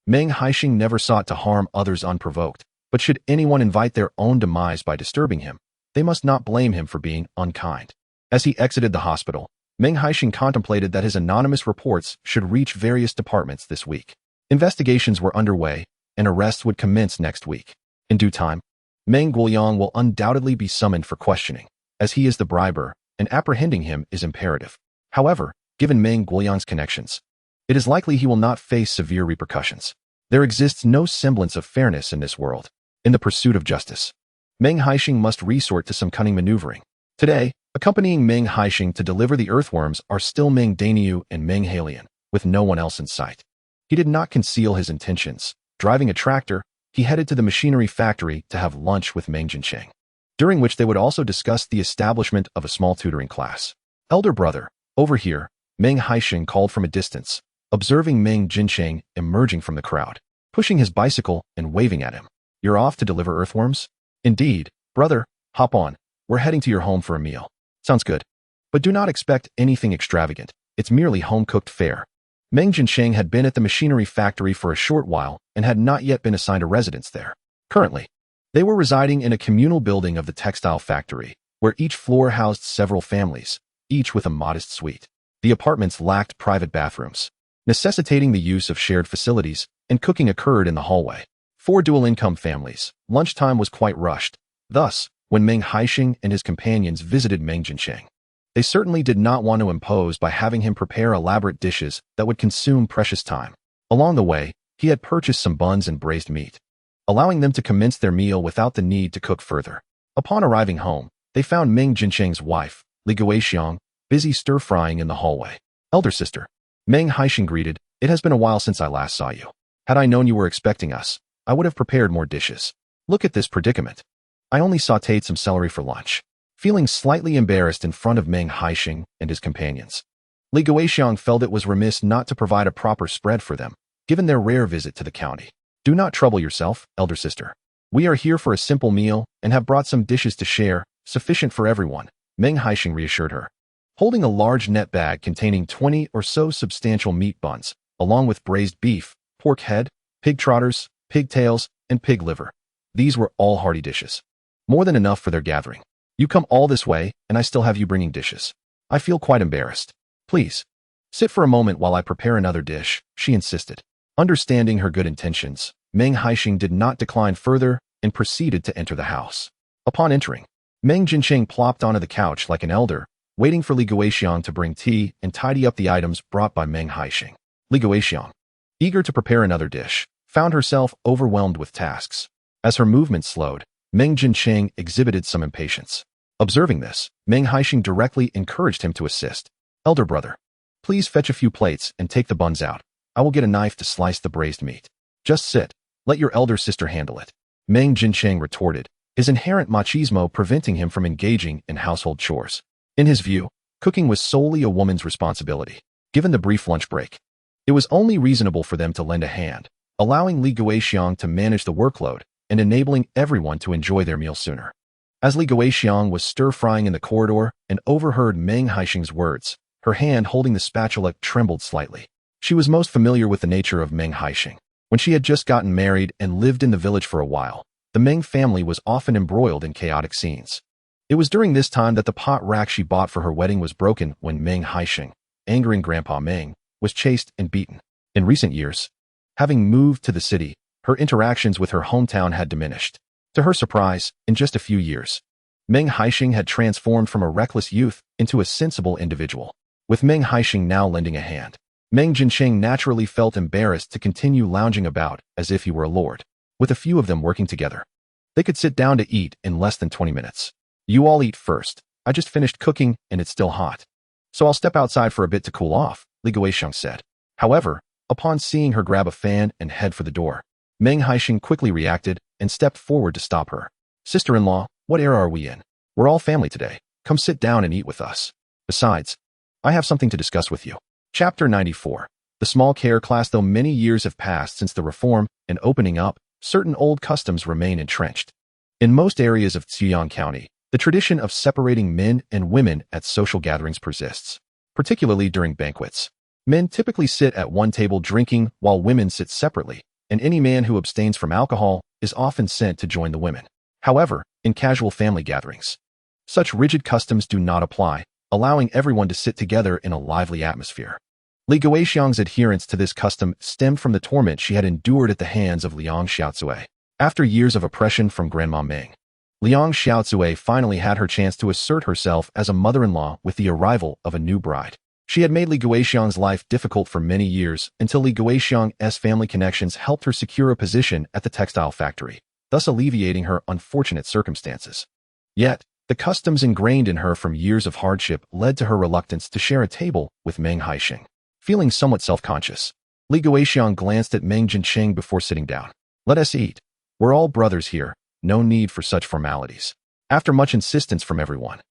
Meng Haisheng never sought to harm others unprovoked, but should anyone invite their own demise by disturbing him, they must not blame him for being unkind. As he exited the hospital, Meng Haisheng contemplated that his anonymous reports should reach various departments this week. Investigations were underway, and arrests would commence next week. In due time, Meng Guoyang will undoubtedly be summoned for questioning, as he is the briber, and apprehending him is imperative. However, given Meng Guoyang's connections, it is likely he will not face severe repercussions. There exists no semblance of fairness in this world. In the pursuit of justice, Meng Haisheng must resort to some cunning maneuvering. Today, accompanying Meng Haisheng to deliver the earthworms are still Meng Daniu and Meng Hailian, with no one else in sight. He did not conceal his intentions. Driving a tractor, he headed to the machinery factory to have lunch with Meng Jincheng, during which they would also discuss the establishment of a small tutoring class. "Elder brother, over here," Meng Haisheng called from a distance, observing Meng Jincheng emerging from the crowd, pushing his bicycle and waving at him. "You're off to deliver earthworms?" "Indeed, brother, hop on. We're heading to your home for a meal." "Sounds good. But do not expect anything extravagant. It's merely home-cooked fare." Meng Jincheng had been at the machinery factory for a short while and had not yet been assigned a residence there. Currently, they were residing in a communal building of the textile factory, where each floor housed several families, each with a modest suite. The apartments lacked private bathrooms, necessitating the use of shared facilities, and cooking occurred in the hallway. For dual-income families, lunchtime was quite rushed. Thus, when Meng Haisheng and his companions visited Meng Jincheng, they certainly did not want to impose by having him prepare elaborate dishes that would consume precious time. Along the way, he had purchased some buns and braised meat, allowing them to commence their meal without the need to cook further. Upon arriving home, they found Meng Jincheng's wife, Li Guoxiang, busy stir-frying in the hallway. "Elder sister," Meng Haisheng greeted, "it has been a while since I last saw you. Had I known you were expecting us, I would have prepared more dishes. Look at this predicament. I only sautéed some celery for lunch." Feeling slightly embarrassed in front of Meng Haisheng and his companions, Li Guoxiang felt it was remiss not to provide a proper spread for them, given their rare visit to the county. "Do not trouble yourself, elder sister. We are here for a simple meal and have brought some dishes to share, sufficient for everyone," Meng Haisheng reassured her. Holding a large net bag containing 20 or so substantial meat buns, along with braised beef, pork head, pig trotters, pigtails, and pig liver. These were all hearty dishes. More than enough for their gathering. "You come all this way, and I still have you bringing dishes. I feel quite embarrassed. Please, sit for a moment while I prepare another dish," she insisted. Understanding her good intentions, Meng Haisheng did not decline further and proceeded to enter the house. Upon entering, Meng Jincheng plopped onto the couch like an elder, waiting for Li Guoxiang to bring tea and tidy up the items brought by Meng Haisheng. Li Guoxiang, eager to prepare another dish, found herself overwhelmed with tasks. As her movements slowed, Meng Jincheng exhibited some impatience. Observing this, Meng Haisheng directly encouraged him to assist. "Elder brother, please fetch a few plates and take the buns out. I will get a knife to slice the braised meat. Just sit. Let your elder sister handle it," Meng Jincheng retorted, his inherent machismo preventing him from engaging in household chores. In his view, cooking was solely a woman's responsibility. Given the brief lunch break, it was only reasonable for them to lend a hand, allowing Li Guoxiang to manage the workload, and enabling everyone to enjoy their meal sooner. As Li Guixiang was stir-frying in the corridor and overheard Meng Haisheng's words, her hand holding the spatula trembled slightly. She was most familiar with the nature of Meng Haisheng. When she had just gotten married and lived in the village for a while, the Meng family was often embroiled in chaotic scenes. It was during this time that the pot rack she bought for her wedding was broken when Meng Haisheng, angering Grandpa Meng, was chased and beaten. In recent years, having moved to the city, her interactions with her hometown had diminished. To her surprise, in just a few years, Meng Haisheng had transformed from a reckless youth into a sensible individual. With Meng Haisheng now lending a hand, Meng Haisheng naturally felt embarrassed to continue lounging about as if he were a lord. With a few of them working together, they could sit down to eat in less than 20 minutes. You all eat first. I just finished cooking and it's still hot. So I'll step outside for a bit to cool off, Li Guixiang said. However, upon seeing her grab a fan and head for the door, Meng Haisheng quickly reacted and stepped forward to stop her. Sister-in-law, what era are we in? We're all family today. Come sit down and eat with us. Besides, I have something to discuss with you. Chapter 94. The small care class. Though many years have passed since the reform and opening up, certain old customs remain entrenched. In most areas of Ziyang County, the tradition of separating men and women at social gatherings persists, particularly during banquets. Men typically sit at one table drinking while women sit separately, and any man who abstains from alcohol is often sent to join the women. However, in casual family gatherings, such rigid customs do not apply, allowing everyone to sit together in a lively atmosphere. Li Guixiang's adherence to this custom stemmed from the torment she had endured at the hands of Liang Xiaozui. After years of oppression from Grandma Meng, Liang Xiaozui finally had her chance to assert herself as a mother-in-law with the arrival of a new bride. She had made Li Guixiang's life difficult for many years until Li Guixiang's family connections helped her secure a position at the textile factory, thus alleviating her unfortunate circumstances. Yet, the customs ingrained in her from years of hardship led to her reluctance to share a table with Meng Haisheng. Feeling somewhat self-conscious, Li Guixiang glanced at Meng Haisheng before sitting down. Let us eat. We're all brothers here. No need for such formalities. After much insistence from everyone,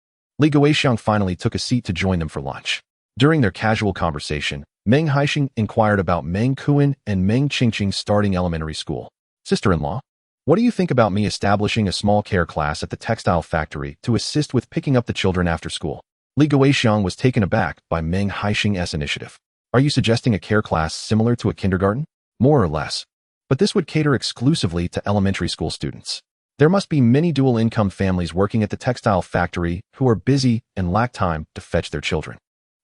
Li Guixiang finally took a seat to join them for lunch. During their casual conversation, Meng Haisheng inquired about Meng Kuan and Meng Qingqing starting elementary school. Sister-in-law, what do you think about me establishing a small care class at the textile factory to assist with picking up the children after school? Li Guixiang was taken aback by Meng Haisheng's initiative. Are you suggesting a care class similar to a kindergarten? More or less. But this would cater exclusively to elementary school students. There must be many dual-income families working at the textile factory who are busy and lack time to fetch their children.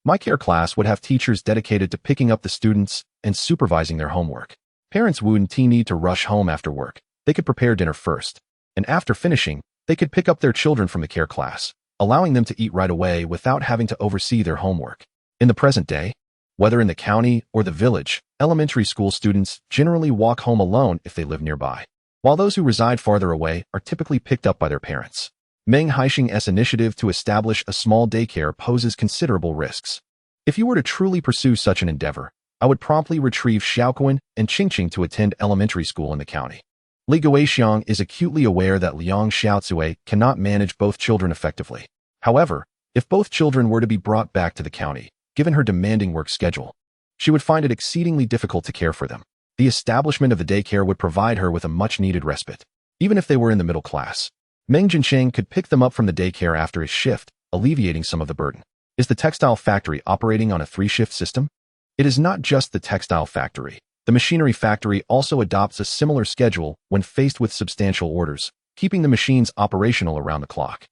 My care class would have teachers dedicated to picking up the students and supervising their homework. Parents wouldn't need to rush home after work. They could prepare dinner first, and after finishing, they could pick up their children from the care class, allowing them to eat right away without having to oversee their homework. In the present day, whether in the county or the village, elementary school students generally walk home alone if they live nearby, while those who reside farther away are typically picked up by their parents. Meng Haisheng's initiative to establish a small daycare poses considerable risks. If you were to truly pursue such an endeavor, I would promptly retrieve Xiaoquan and Qingqing to attend elementary school in the county. Li Guixiang is acutely aware that Liang Xiaozui cannot manage both children effectively. However, if both children were to be brought back to the county, given her demanding work schedule, she would find it exceedingly difficult to care for them. The establishment of the daycare would provide her with a much-needed respite. Even if they were in the middle class, Meng Haisheng could pick them up from the daycare after his shift, alleviating some of the burden. Is the textile factory operating on a 3-shift system? It is not just the textile factory. The machinery factory also adopts a similar schedule when faced with substantial orders, keeping the machines operational around the clock.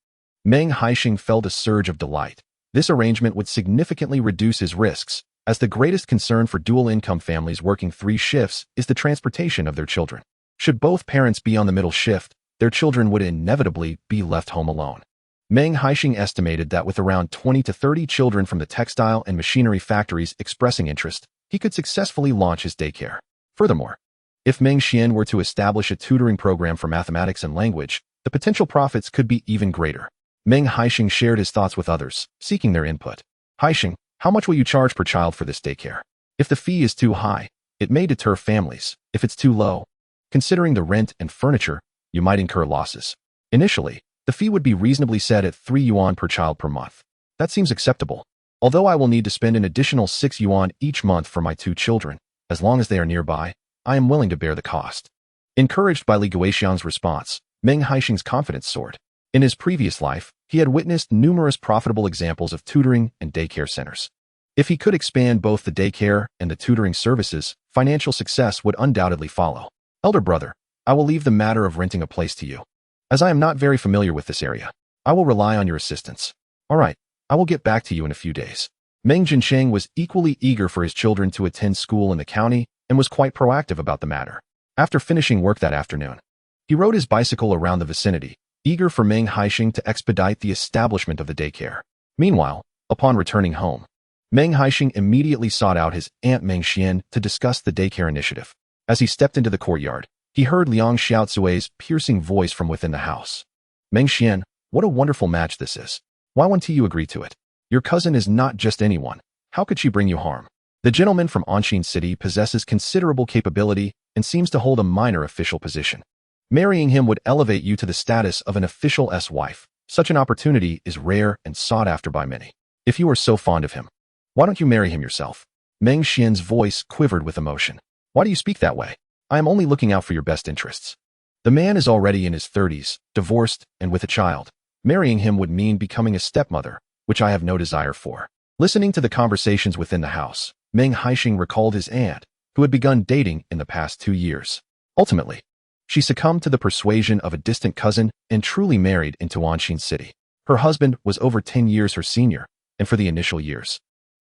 Meng Haisheng felt a surge of delight. This arrangement would significantly reduce his risks, as the greatest concern for dual-income families working 3 shifts is the transportation of their children. Should both parents be on the middle shift, their children would inevitably be left home alone. Meng Haisheng estimated that with around 20 to 30 children from the textile and machinery factories expressing interest, he could successfully launch his daycare. Furthermore, if Meng Xian were to establish a tutoring program for mathematics and language, the potential profits could be even greater. Meng Haisheng shared his thoughts with others, seeking their input. Haisheng, how much will you charge per child for this daycare? If the fee is too high, it may deter families. If it's too low, considering the rent and furniture, you might incur losses. Initially, the fee would be reasonably set at 3 yuan per child per month. That seems acceptable. Although I will need to spend an additional 6 yuan each month for my 2 children, as long as they are nearby, I am willing to bear the cost. Encouraged by Li Guixiang's response, Meng Haisheng's confidence soared. In his previous life, he had witnessed numerous profitable examples of tutoring and daycare centers. If he could expand both the daycare and the tutoring services, financial success would undoubtedly follow. Elder brother, I will leave the matter of renting a place to you. As I am not very familiar with this area, I will rely on your assistance. All right, I will get back to you in a few days. Meng Haisheng was equally eager for his children to attend school in the county and was quite proactive about the matter. After finishing work that afternoon, he rode his bicycle around the vicinity, eager for Meng Haisheng to expedite the establishment of the daycare. Meanwhile, upon returning home, Meng Haisheng immediately sought out his aunt Meng Xian to discuss the daycare initiative. As he stepped into the courtyard, he heard Liang Xiaozui's piercing voice from within the house. Meng Xian, what a wonderful match this is. Why won't you agree to it? Your cousin is not just anyone. How could she bring you harm? The gentleman from Anshin City possesses considerable capability and seems to hold a minor official position. Marrying him would elevate you to the status of an official's wife. Such an opportunity is rare and sought after by many. If you are so fond of him, why don't you marry him yourself? Meng Xian's voice quivered with emotion. Why do you speak that way? I am only looking out for your best interests. The man is already in his 30s, divorced, and with a child. Marrying him would mean becoming a stepmother, which I have no desire for. Listening to the conversations within the house, Meng Haisheng recalled his aunt, who had begun dating in the past 2 years. Ultimately, she succumbed to the persuasion of a distant cousin and truly married into Anshin City. Her husband was over 10 years her senior, and for the initial years,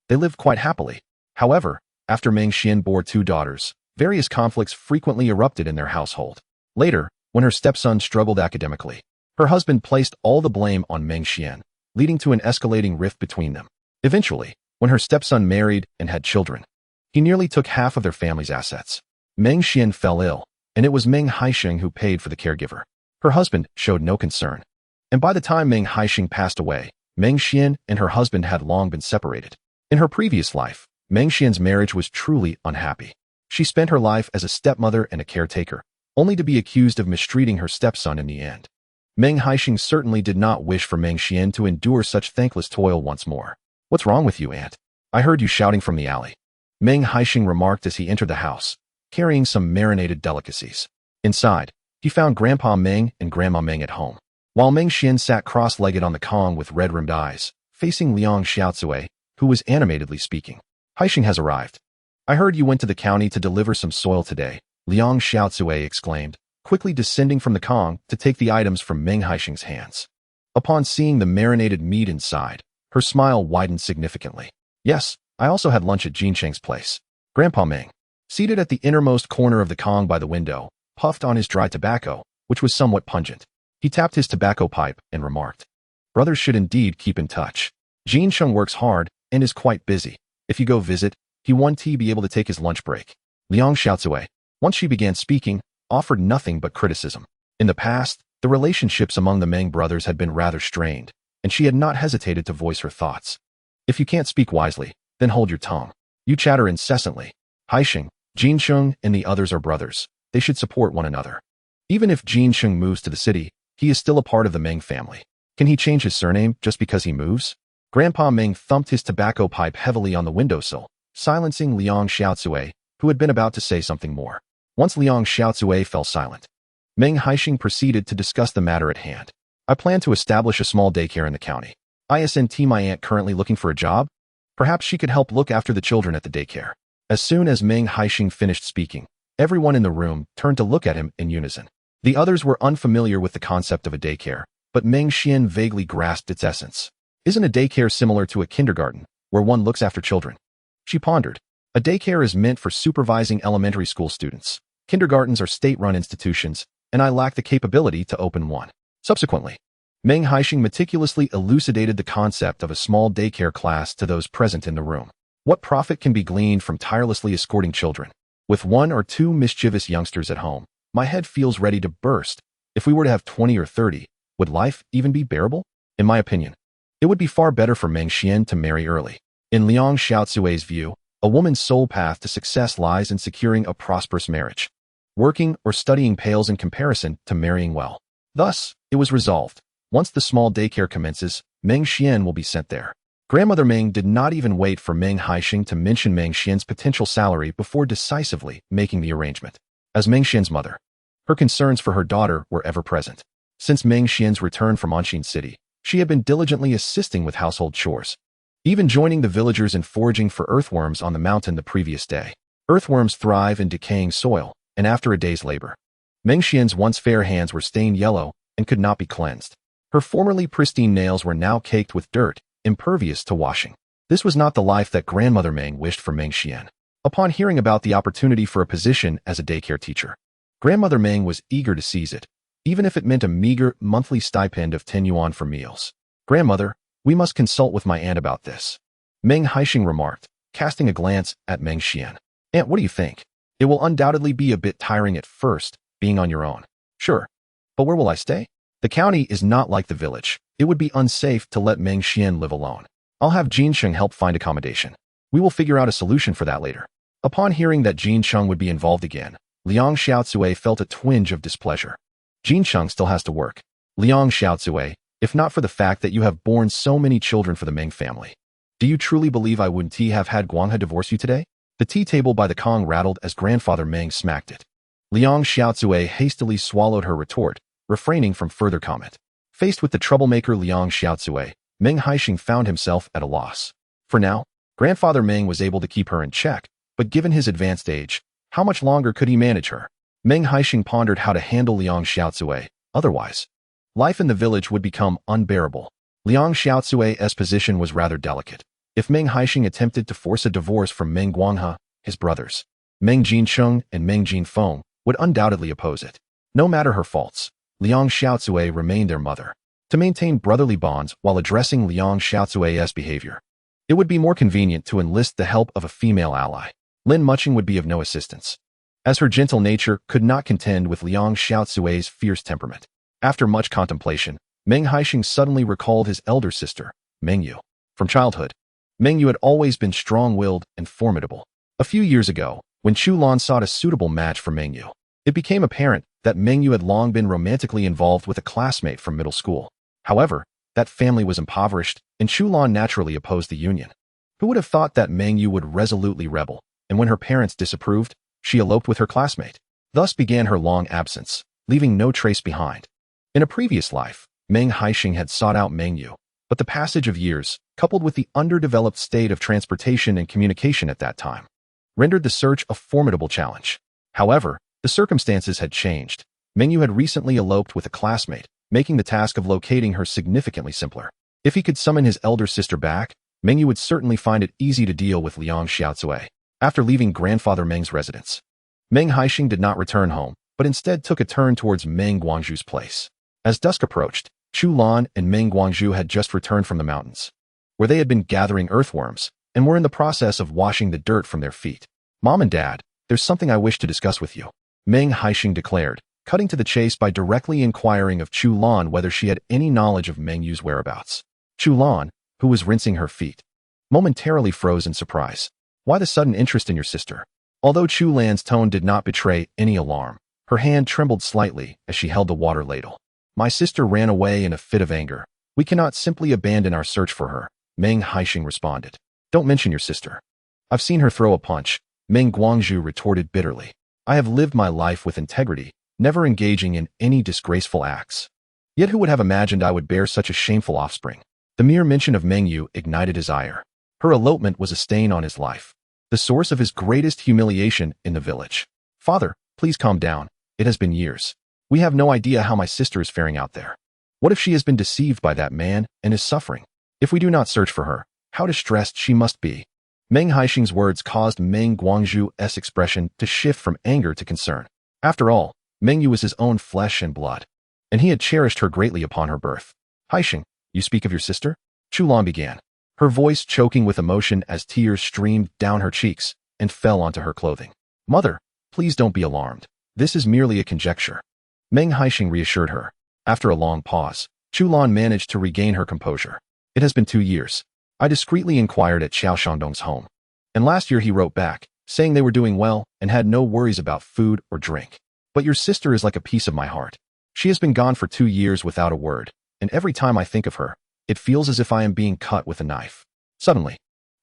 they lived quite happily. However, after Meng Xian bore 2 daughters, various conflicts frequently erupted in their household. Later, when her stepson struggled academically, her husband placed all the blame on Meng Xian, leading to an escalating rift between them. Eventually, when her stepson married and had children, he nearly took half of their family's assets. Meng Xian fell ill, and it was Meng Haisheng who paid for the caregiver. Her husband showed no concern. And by the time Meng Haisheng passed away, Meng Xian and her husband had long been separated. In her previous life, Meng Xian's marriage was truly unhappy. She spent her life as a stepmother and a caretaker, only to be accused of mistreating her stepson in the end. Meng Haisheng certainly did not wish for Meng Xian to endure such thankless toil once more. What's wrong with you, aunt? I heard you shouting from the alley. Meng Haisheng remarked as he entered the house, carrying some marinated delicacies. Inside, he found Grandpa Meng and Grandma Meng at home, while Meng Xian sat cross-legged on the Kong with red-rimmed eyes, facing Liang Xiaozui, who was animatedly speaking. Haisheng has arrived. I heard you went to the county to deliver some soil today, Liang Xiaozui exclaimed, quickly descending from the Kong to take the items from Meng Haisheng's hands. Upon seeing the marinated meat inside, her smile widened significantly. Yes, I also had lunch at Jincheng's place. Grandpa Meng, seated at the innermost corner of the Kong by the window, puffed on his dry tobacco, which was somewhat pungent. He tapped his tobacco pipe and remarked, brothers should indeed keep in touch. Jincheng works hard and is quite busy. If you go visit, he won't be able to take his lunch break. Liang Xiaozui, once she began speaking, offered nothing but criticism. In the past, the relationships among the Meng brothers had been rather strained, and she had not hesitated to voice her thoughts. If you can't speak wisely, then hold your tongue. You chatter incessantly. Haisheng, Jincheng, and the others are brothers. They should support one another. Even if Jincheng moves to the city, he is still a part of the Meng family. Can he change his surname just because he moves? Grandpa Meng thumped his tobacco pipe heavily on the windowsill, silencing Liang Xiaozui, who had been about to say something more. Once Liang Xiaozui fell silent, Meng Haisheng proceeded to discuss the matter at hand. I plan to establish a small daycare in the county. Isn't my aunt currently looking for a job? Perhaps she could help look after the children at the daycare. As soon as Meng Haisheng finished speaking, everyone in the room turned to look at him in unison. The others were unfamiliar with the concept of a daycare, but Meng Xian vaguely grasped its essence. Isn't a daycare similar to a kindergarten, where one looks after children? She pondered. A daycare is meant for supervising elementary school students. Kindergartens are state-run institutions, and I lack the capability to open one. Subsequently, Meng Haisheng meticulously elucidated the concept of a small daycare class to those present in the room. What profit can be gleaned from tirelessly escorting children? With 1 or 2 mischievous youngsters at home, my head feels ready to burst. If we were to have 20 or 30, would life even be bearable? In my opinion, it would be far better for Meng Xian to marry early. In Liang Xiaozui's view, a woman's sole path to success lies in securing a prosperous marriage. Working or studying pales in comparison to marrying well. Thus, it was resolved. Once the small daycare commences, Meng Xian will be sent there. Grandmother Meng did not even wait for Meng Haisheng to mention Meng Xian's potential salary before decisively making the arrangement. As Meng Xian's mother, Her concerns for her daughter were ever present. Since Meng Xian's return from Anxin City, she had been diligently assisting with household chores, even joining the villagers in foraging for earthworms on the mountain the previous day. Earthworms thrive in decaying soil, and after a day's labor, Meng Xian's once fair hands were stained yellow and could not be cleansed. Her formerly pristine nails were now caked with dirt, impervious to washing. This was not the life that grandmother Meng wished for Meng Xian. Upon hearing about the opportunity for a position as a daycare teacher, grandmother Meng was eager to seize it, even if it meant a meager monthly stipend of 10 yuan for meals. Grandmother, we must consult with my aunt about this, Meng Haisheng remarked, casting a glance at Meng Xian. Aunt, what do you think? It will undoubtedly be a bit tiring at first, being on your own. Sure. But where will I stay? The county is not like the village. It would be unsafe to let Meng Xian live alone. I'll have Jinsheng help find accommodation. We will figure out a solution for that later. Upon hearing that Jinsheng would be involved again, Liang Xiaozue felt a twinge of displeasure. Jinsheng still has to work. Liang Xiaozue, if not for the fact that you have borne so many children for the Meng family, do you truly believe I wouldn't have had Guanghe divorce you today? The tea table by the Kong rattled as grandfather Meng smacked it. Liang Xiaozue hastily swallowed her retort, refraining from further comment. Faced with the troublemaker Liang Xiaozue, Meng Haisheng found himself at a loss. For now, grandfather Meng was able to keep her in check, but given his advanced age, how much longer could he manage her? Meng Haisheng pondered how to handle Liang Xiaozue, otherwise, life in the village would become unbearable. Liang Xiaozue's position was rather delicate. If Meng Haisheng attempted to force a divorce from Meng Guanghe, his brothers, Meng Jinsheng and Meng Jinfeng, would undoubtedly oppose it. No matter her faults, Liang Xiaozue remained their mother. To maintain brotherly bonds while addressing Liang Xiaozue's behavior, it would be more convenient to enlist the help of a female ally. Lin Mucheng would be of no assistance, as her gentle nature could not contend with Liang Xiaozue's fierce temperament. After much contemplation, Meng Haisheng suddenly recalled his elder sister, Meng Yu. From childhood, Meng Yu had always been strong-willed and formidable. A few years ago, when Chu Lan sought a suitable match for Meng Yu, it became apparent that Meng Yu had long been romantically involved with a classmate from middle school. However, that family was impoverished, and Chu Lan naturally opposed the union. Who would have thought that Meng Yu would resolutely rebel, and when her parents disapproved, she eloped with her classmate. Thus began her long absence, leaving no trace behind. In a previous life, Meng Haisheng had sought out Meng Yu, but the passage of years, coupled with the underdeveloped state of transportation and communication at that time, rendered the search a formidable challenge. However, the circumstances had changed. Meng Yu had recently eloped with a classmate, making the task of locating her significantly simpler. If he could summon his elder sister back, Meng Yu would certainly find it easy to deal with Liang Xiaozue. After leaving grandfather Meng's residence, Meng Haisheng did not return home, but instead took a turn towards Meng Guangzhu's place. As dusk approached, Chu Lan and Meng Guangzhu had just returned from the mountains, where they had been gathering earthworms, and were in the process of washing the dirt from their feet. Mom and Dad, there's something I wish to discuss with you, Meng Haisheng declared, cutting to the chase by directly inquiring of Chu Lan whether she had any knowledge of Meng Yu's whereabouts. Chu Lan, who was rinsing her feet, momentarily froze in surprise. Why the sudden interest in your sister? Although Chu Lan's tone did not betray any alarm, her hand trembled slightly as she held the water ladle. My sister ran away in a fit of anger. We cannot simply abandon our search for her, Meng Haisheng responded. Don't mention your sister. I've seen her throw a punch, Meng Guangzhu retorted bitterly. I have lived my life with integrity, never engaging in any disgraceful acts. Yet who would have imagined I would bear such a shameful offspring? The mere mention of Meng Yu ignited his ire. Her elopement was a stain on his life, the source of his greatest humiliation in the village. Father, please calm down. It has been years. We have no idea how my sister is faring out there. What if she has been deceived by that man and is suffering? If we do not search for her, how distressed she must be. Meng Haisheng's words caused Meng Guangzhu's expression to shift from anger to concern. After all, Meng Yu was his own flesh and blood, and he had cherished her greatly upon her birth. Haisheng, you speak of your sister? Chu Lan began, her voice choking with emotion as tears streamed down her cheeks and fell onto her clothing. Mother, please don't be alarmed. This is merely a conjecture, Meng Haisheng reassured her. After a long pause, Chu Lan managed to regain her composure. It has been 2 years. I discreetly inquired at Xiao Shandong's home, and last year he wrote back, saying they were doing well and had no worries about food or drink. But your sister is like a piece of my heart. She has been gone for 2 years without a word, and every time I think of her, it feels as if I am being cut with a knife. Suddenly,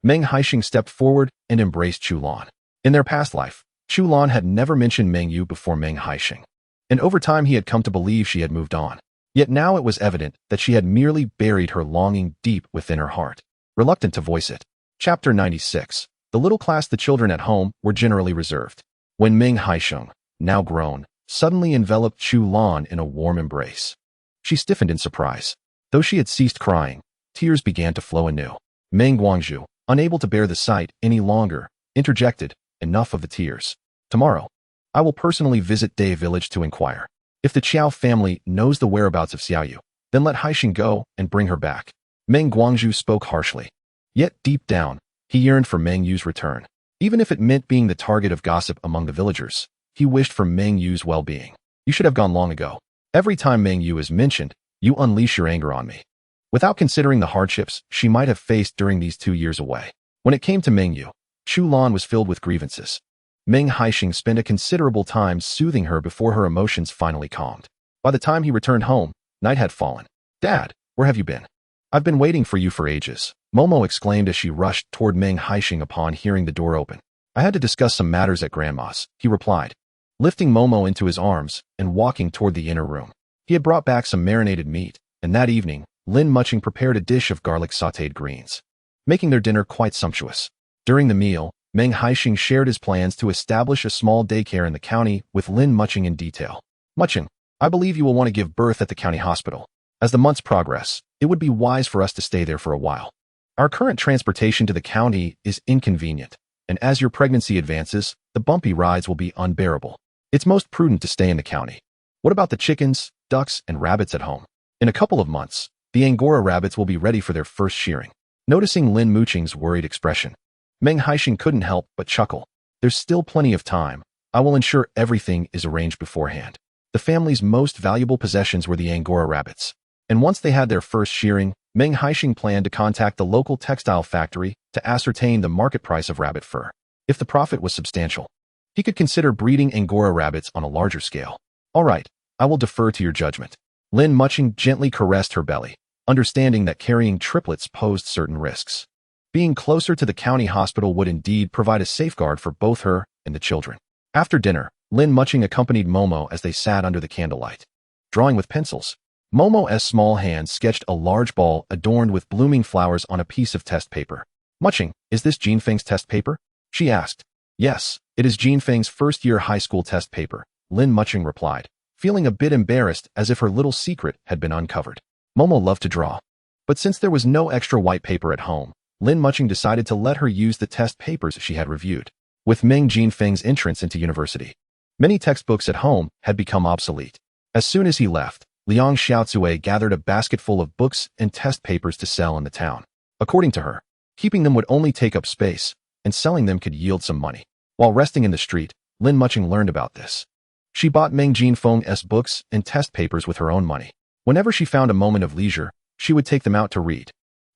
Meng Haisheng stepped forward and embraced Chu Lan. In their past life, Chu Lan had never mentioned Meng Yu before Meng Haisheng. and over time he had come to believe she had moved on. Yet now it was evident that she had merely buried her longing deep within her heart, reluctant to voice it. Chapter 96. The little class the children at home were generally reserved. When Meng Haisheng, now grown, suddenly enveloped Chu Lan in a warm embrace. She stiffened in surprise. Though she had ceased crying, tears began to flow anew. Meng Guangzhu, unable to bear the sight any longer, interjected, "Enough of the tears. Tomorrow, I will personally visit Day Village to inquire. If the Qiao family knows the whereabouts of Xiaoyu, then let Haisheng go and bring her back." Meng Guangzhu spoke harshly. Yet deep down, he yearned for Meng Yu's return. Even if it meant being the target of gossip among the villagers, he wished for Meng Yu's well-being. "You should have gone long ago. Every time Meng Yu is mentioned, you unleash your anger on me." Without considering the hardships she might have faced during these 2 years away. When it came to Meng Yu, Chu Lan was filled with grievances. Meng Haisheng spent a considerable time soothing her before her emotions finally calmed. By the time he returned home, night had fallen. "Dad, where have you been? I've been waiting for you for ages," Momo exclaimed as she rushed toward Meng Haisheng upon hearing the door open. "I had to discuss some matters at Grandma's," he replied, lifting Momo into his arms and walking toward the inner room. He had brought back some marinated meat, and that evening, Lin Mucheng prepared a dish of garlic sautéed greens, making their dinner quite sumptuous. During the meal, Meng Haisheng shared his plans to establish a small daycare in the county with Lin Mucheng in detail. "Mucheng, I believe you will want to give birth at the county hospital. As the months progress, it would be wise for us to stay there for a while. Our current transportation to the county is inconvenient, and as your pregnancy advances, the bumpy rides will be unbearable. It's most prudent to stay in the county. What about the chickens, ducks, and rabbits at home? In a couple of months, the Angora rabbits will be ready for their first shearing." Noticing Lin Mucheng's worried expression, Meng Haisheng couldn't help but chuckle. "There's still plenty of time. I will ensure everything is arranged beforehand." The family's most valuable possessions were the Angora rabbits, and once they had their first shearing, Meng Haisheng planned to contact the local textile factory to ascertain the market price of rabbit fur. If the profit was substantial, he could consider breeding Angora rabbits on a larger scale. "All right, I will defer to your judgment." Lin Mucheng gently caressed her belly, understanding that carrying triplets posed certain risks. Being closer to the county hospital would indeed provide a safeguard for both her and the children. After dinner, Lin Mucheng accompanied Momo as they sat under the candlelight. Drawing with pencils, Momo's small hand sketched a large ball adorned with blooming flowers on a piece of test paper. "Mucheng, is this Jean Feng's test paper?" she asked. "Yes, it is Jean Feng's first-year high school test paper," Lin Mucheng replied, feeling a bit embarrassed as if her little secret had been uncovered. Momo loved to draw, but since there was no extra white paper at home, Lin Mucheng decided to let her use the test papers she had reviewed. With Meng Jean Feng's entrance into university, many textbooks at home had become obsolete. As soon as he left, Liang Xiaozue gathered a basket full of books and test papers to sell in the town. According to her, keeping them would only take up space, and selling them could yield some money. While resting in the street, Lin Mucheng learned about this. She bought Meng Jean Feng's books and test papers with her own money. Whenever she found a moment of leisure, she would take them out to read.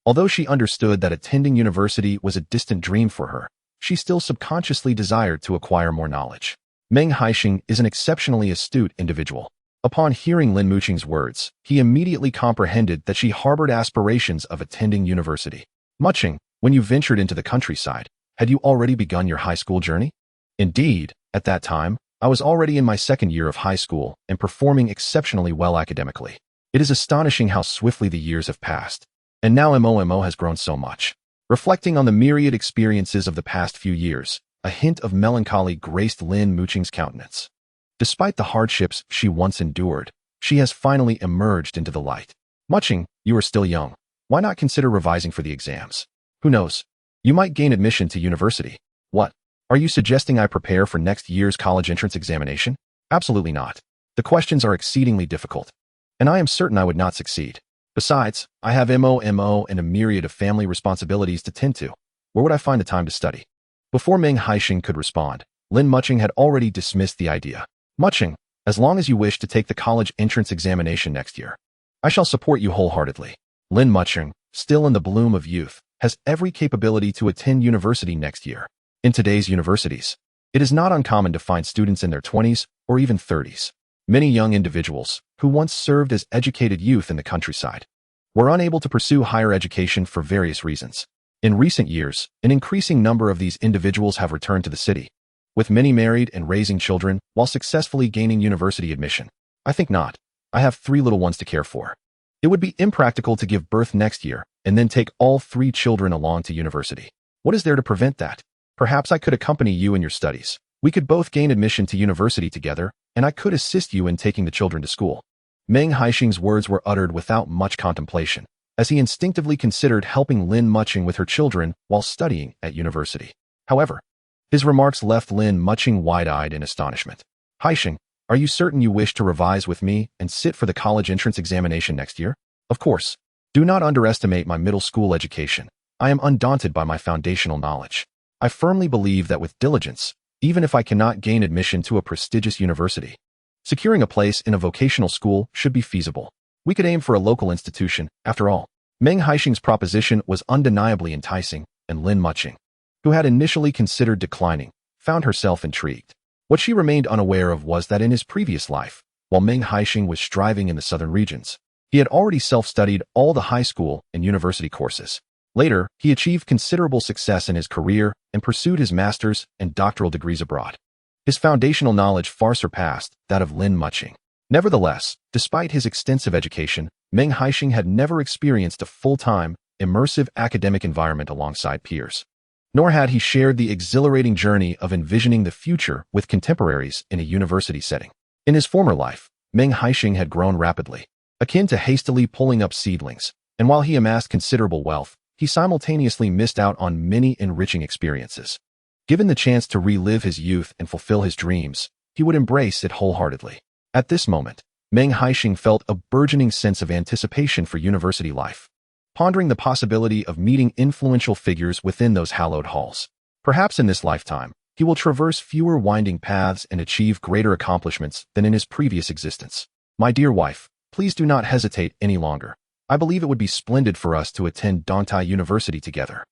Although she understood that attending university was a distant dream for her, she still subconsciously desired to acquire more knowledge. Meng Haisheng is an exceptionally astute individual. Upon hearing Lin Mucheng's words, he immediately comprehended that she harbored aspirations of attending university. "Mucheng, when you ventured into the countryside, had you already begun your high school journey?" "Indeed, at that time, I was already in my second year of high school and performing exceptionally well academically. It is astonishing how swiftly the years have passed. And now Momo has grown so much." Reflecting on the myriad experiences of the past few years, a hint of melancholy graced Lin Mucheng's countenance. Despite the hardships she once endured, she has finally emerged into the light. "Mucheng, you are still young. Why not consider revising for the exams? Who knows? You might gain admission to university." "What? Are you suggesting I prepare for next year's college entrance examination?" "Absolutely not. The questions are exceedingly difficult, and I am certain I would not succeed. Besides, I have Momo and a myriad of family responsibilities to tend to. Where would I find the time to study?" Before Meng Haisheng could respond, Lin Mucheng had already dismissed the idea. "Mucheng, as long as you wish to take the college entrance examination next year, I shall support you wholeheartedly." Lin Mucheng, still in the bloom of youth, has every capability to attend university next year. In today's universities, it is not uncommon to find students in their 20s or even 30s. Many young individuals, who once served as educated youth in the countryside, were unable to pursue higher education for various reasons. In recent years, an increasing number of these individuals have returned to the city, with many married and raising children while successfully gaining university admission? I think not. I have 3 little ones to care for. It would be impractical to give birth next year and then take all 3 children along to university. What is there to prevent that? Perhaps I could accompany you in your studies. We could both gain admission to university together, and I could assist you in taking the children to school. Meng Haisheng's words were uttered without much contemplation, as he instinctively considered helping Lin Mucheng with her children while studying at university. However, his remarks left Lin Mucheng wide-eyed in astonishment. Haisheng, are you certain you wish to revise with me and sit for the college entrance examination next year? Of course. Do not underestimate my middle school education. I am undaunted by my foundational knowledge. I firmly believe that with diligence, even if I cannot gain admission to a prestigious university, securing a place in a vocational school should be feasible. We could aim for a local institution, after all. Meng Haisheng's proposition was undeniably enticing, and Lin Mucheng, who had initially considered declining, found herself intrigued. What she remained unaware of was that in his previous life, while Meng Haisheng was striving in the southern regions, he had already self-studied all the high school and university courses. Later, he achieved considerable success in his career and pursued his master's and doctoral degrees abroad. His foundational knowledge far surpassed that of Lin Mucheng. Nevertheless, despite his extensive education, Meng Haisheng had never experienced a full-time, immersive academic environment alongside peers. Nor had he shared the exhilarating journey of envisioning the future with contemporaries in a university setting. In his former life, Meng Haisheng had grown rapidly, akin to hastily pulling up seedlings, and while he amassed considerable wealth, he simultaneously missed out on many enriching experiences. Given the chance to relive his youth and fulfill his dreams, he would embrace it wholeheartedly. At this moment, Meng Haisheng felt a burgeoning sense of anticipation for university life, pondering the possibility of meeting influential figures within those hallowed halls. Perhaps in this lifetime, he will traverse fewer winding paths and achieve greater accomplishments than in his previous existence. My dear wife, please do not hesitate any longer. I believe it would be splendid for us to attend Dongtai University together.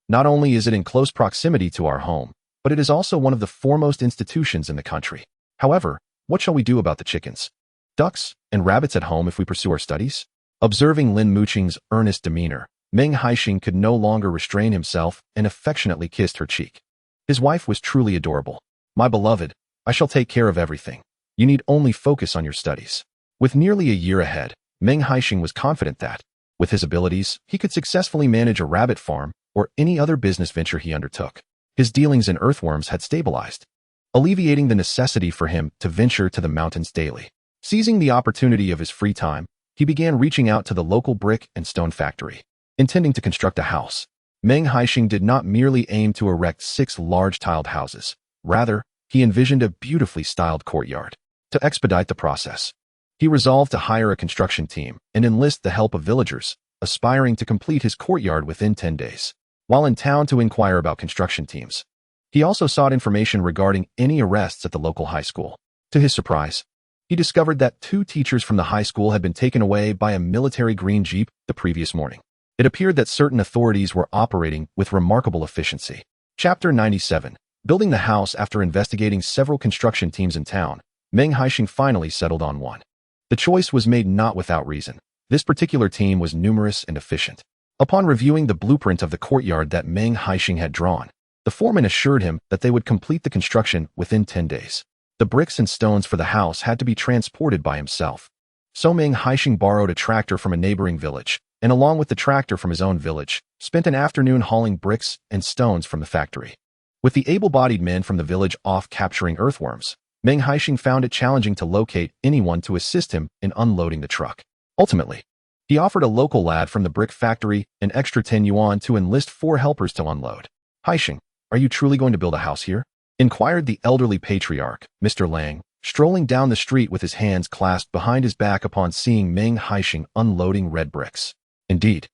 Not only is it in close proximity to our home, but it is also one of the foremost institutions in the country. However, what shall we do about the chickens, ducks, and rabbits at home if we pursue our studies? Observing Lin Mucheng's earnest demeanor, Meng Haisheng could no longer restrain himself and affectionately kissed her cheek. His wife was truly adorable. My beloved, I shall take care of everything. You need only focus on your studies. With nearly a year ahead, Meng Haisheng was confident that, with his abilities, he could successfully manage a rabbit farm or any other business venture he undertook. His dealings in earthworms had stabilized, alleviating the necessity for him to venture to the mountains daily. Seizing the opportunity of his free time, he began reaching out to the local brick and stone factory. Intending to construct a house, Meng Haisheng did not merely aim to erect 6 large tiled houses. Rather, he envisioned a beautifully styled courtyard. To expedite the process, he resolved to hire a construction team and enlist the help of villagers, aspiring to complete his courtyard within 10 days. While in town to inquire about construction teams, he also sought information regarding any arrests at the local high school. To his surprise, he discovered that 2 teachers from the high school had been taken away by a military green jeep the previous morning. It appeared that certain authorities were operating with remarkable efficiency. Chapter 97. Building the house. After investigating several construction teams in town, Meng Haisheng finally settled on one. The choice was made not without reason. This particular team was numerous and efficient. Upon reviewing the blueprint of the courtyard that Meng Haisheng had drawn, the foreman assured him that they would complete the construction within 10 days. The bricks and stones for the house had to be transported by himself. So Meng Haisheng borrowed a tractor from a neighboring village, and along with the tractor from his own village, spent an afternoon hauling bricks and stones from the factory. With the able-bodied men from the village off capturing earthworms, Meng Haisheng found it challenging to locate anyone to assist him in unloading the truck. Ultimately, he offered a local lad from the brick factory an extra 10 yuan to enlist 4 helpers to unload. Haisheng, are you truly going to build a house here? Inquired the elderly patriarch, Mr. Lang, strolling down the street with his hands clasped behind his back upon seeing Meng Haisheng unloading red bricks. Indeed,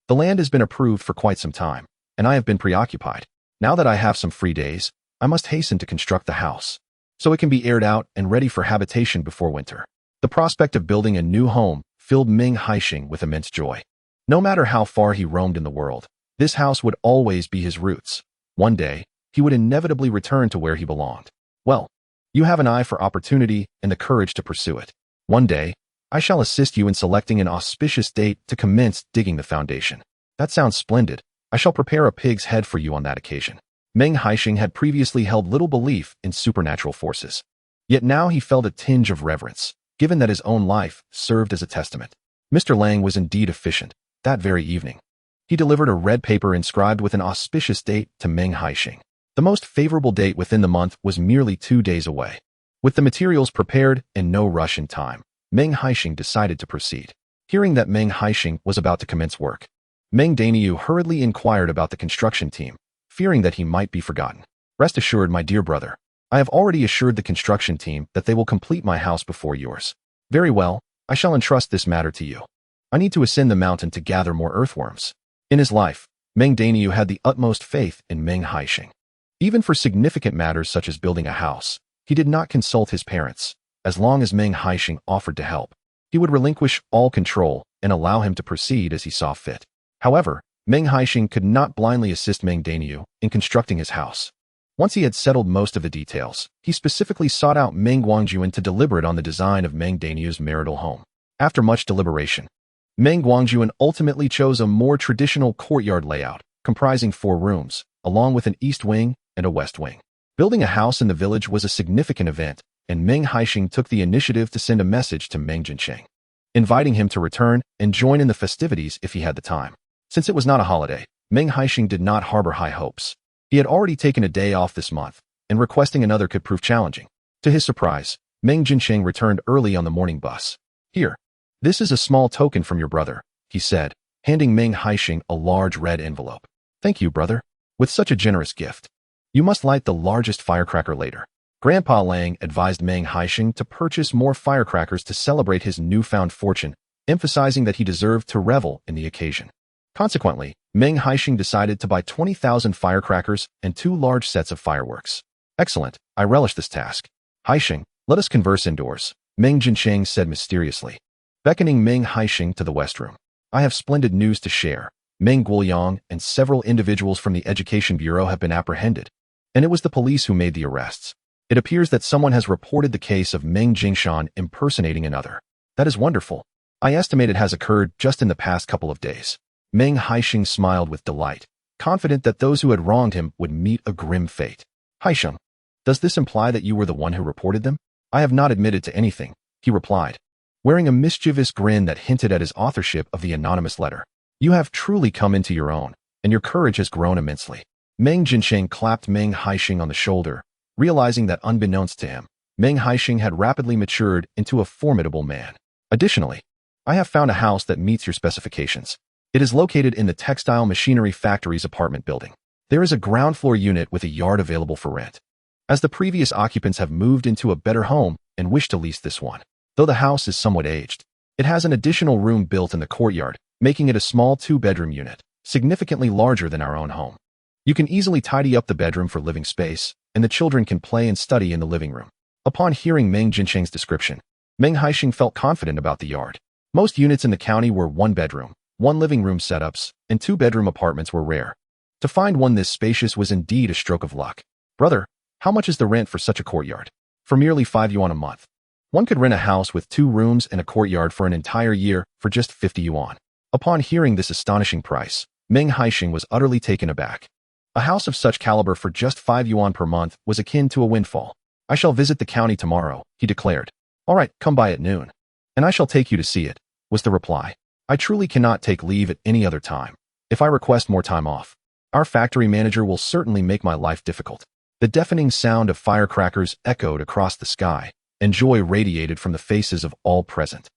the land has been approved for quite some time, and I have been preoccupied. Now that I have some free days, I must hasten to construct the house, so it can be aired out and ready for habitation before winter. The prospect of building a new home filled Meng Haisheng with immense joy. No matter how far he roamed in the world, this house would always be his roots. One day, he would inevitably return to where he belonged. Well, you have an eye for opportunity and the courage to pursue it. One day, I shall assist you in selecting an auspicious date to commence digging the foundation. That sounds splendid. I shall prepare a pig's head for you on that occasion. Meng Haisheng had previously held little belief in supernatural forces. Yet now he felt a tinge of reverence, given that his own life served as a testament. Mr. Lang was indeed efficient. That very evening, he delivered a red paper inscribed with an auspicious date to Meng Haisheng. The most favorable date within the month was merely 2 days away. With the materials prepared and no rush in time, Meng Haisheng decided to proceed. Hearing that Meng Haisheng was about to commence work, Meng Daniu hurriedly inquired about the construction team, fearing that he might be forgotten. Rest assured, my dear brother, I have already assured the construction team that they will complete my house before yours. Very well, I shall entrust this matter to you. I need to ascend the mountain to gather more earthworms. In his life, Meng Daniu had the utmost faith in Meng Haisheng. Even for significant matters such as building a house, he did not consult his parents. As long as Meng Haisheng offered to help, he would relinquish all control and allow him to proceed as he saw fit. However, Meng Haisheng could not blindly assist Meng Daniu in constructing his house. Once he had settled most of the details, he specifically sought out Meng Guangjuan to deliberate on the design of Meng Daniu's marital home. After much deliberation, Meng Guangjuan ultimately chose a more traditional courtyard layout, comprising 4 rooms, along with an east wing and a west wing. Building a house in the village was a significant event, and Meng Haisheng took the initiative to send a message to Meng Haisheng, inviting him to return and join in the festivities if he had the time. Since it was not a holiday, Meng Haisheng did not harbor high hopes. He had already taken a day off this month, and requesting another could prove challenging. To his surprise, Meng Haisheng returned early on the morning bus. Here, this is a small token from your brother, he said, handing Meng Haisheng a large red envelope. Thank you, brother. With such a generous gift, you must light the largest firecracker later. Grandpa Lang advised Meng Haisheng to purchase more firecrackers to celebrate his newfound fortune, emphasizing that he deserved to revel in the occasion. Consequently, Meng Haisheng decided to buy 20,000 firecrackers and 2 large sets of fireworks. Excellent, I relish this task. Haisheng, let us converse indoors, Meng Haisheng said mysteriously, beckoning Meng Haisheng to the west room. I have splendid news to share. Meng Guoyang and several individuals from the Education Bureau have been apprehended, and it was the police who made the arrests. It appears that someone has reported the case of Meng Jingshan impersonating another. That is wonderful. I estimate it has occurred just in the past couple of days. Meng Haisheng smiled with delight, confident that those who had wronged him would meet a grim fate. Haisheng, does this imply that you were the one who reported them? I have not admitted to anything, he replied, wearing a mischievous grin that hinted at his authorship of the anonymous letter. You have truly come into your own, and your courage has grown immensely. Meng Haisheng clapped Meng Haisheng on the shoulder, realizing that unbeknownst to him, Meng Haisheng had rapidly matured into a formidable man. Additionally, I have found a house that meets your specifications. It is located in the Textile Machinery Factory's apartment building. There is a ground floor unit with a yard available for rent, as the previous occupants have moved into a better home and wish to lease this one. Though the house is somewhat aged, it has an additional room built in the courtyard, making it a small 2-bedroom unit, significantly larger than our own home. You can easily tidy up the bedroom for living space, and the children can play and study in the living room. Upon hearing Meng Haisheng's description, Meng Haisheng felt confident about the yard. Most units in the county were 1-bedroom, 1 living room setups, and 2-bedroom apartments were rare. To find one this spacious was indeed a stroke of luck. Brother, how much is the rent for such a courtyard? For merely 5 yuan a month. One could rent a house with 2 rooms and a courtyard for an entire year for just 50 yuan. Upon hearing this astonishing price, Meng Haisheng was utterly taken aback. A house of such caliber for just 5 yuan per month was akin to a windfall. I shall visit the county tomorrow, he declared. All right, come by at noon, and I shall take you to see it, was the reply. I truly cannot take leave at any other time. If I request more time off, our factory manager will certainly make my life difficult. The deafening sound of firecrackers echoed across the sky, and joy radiated from the faces of all present.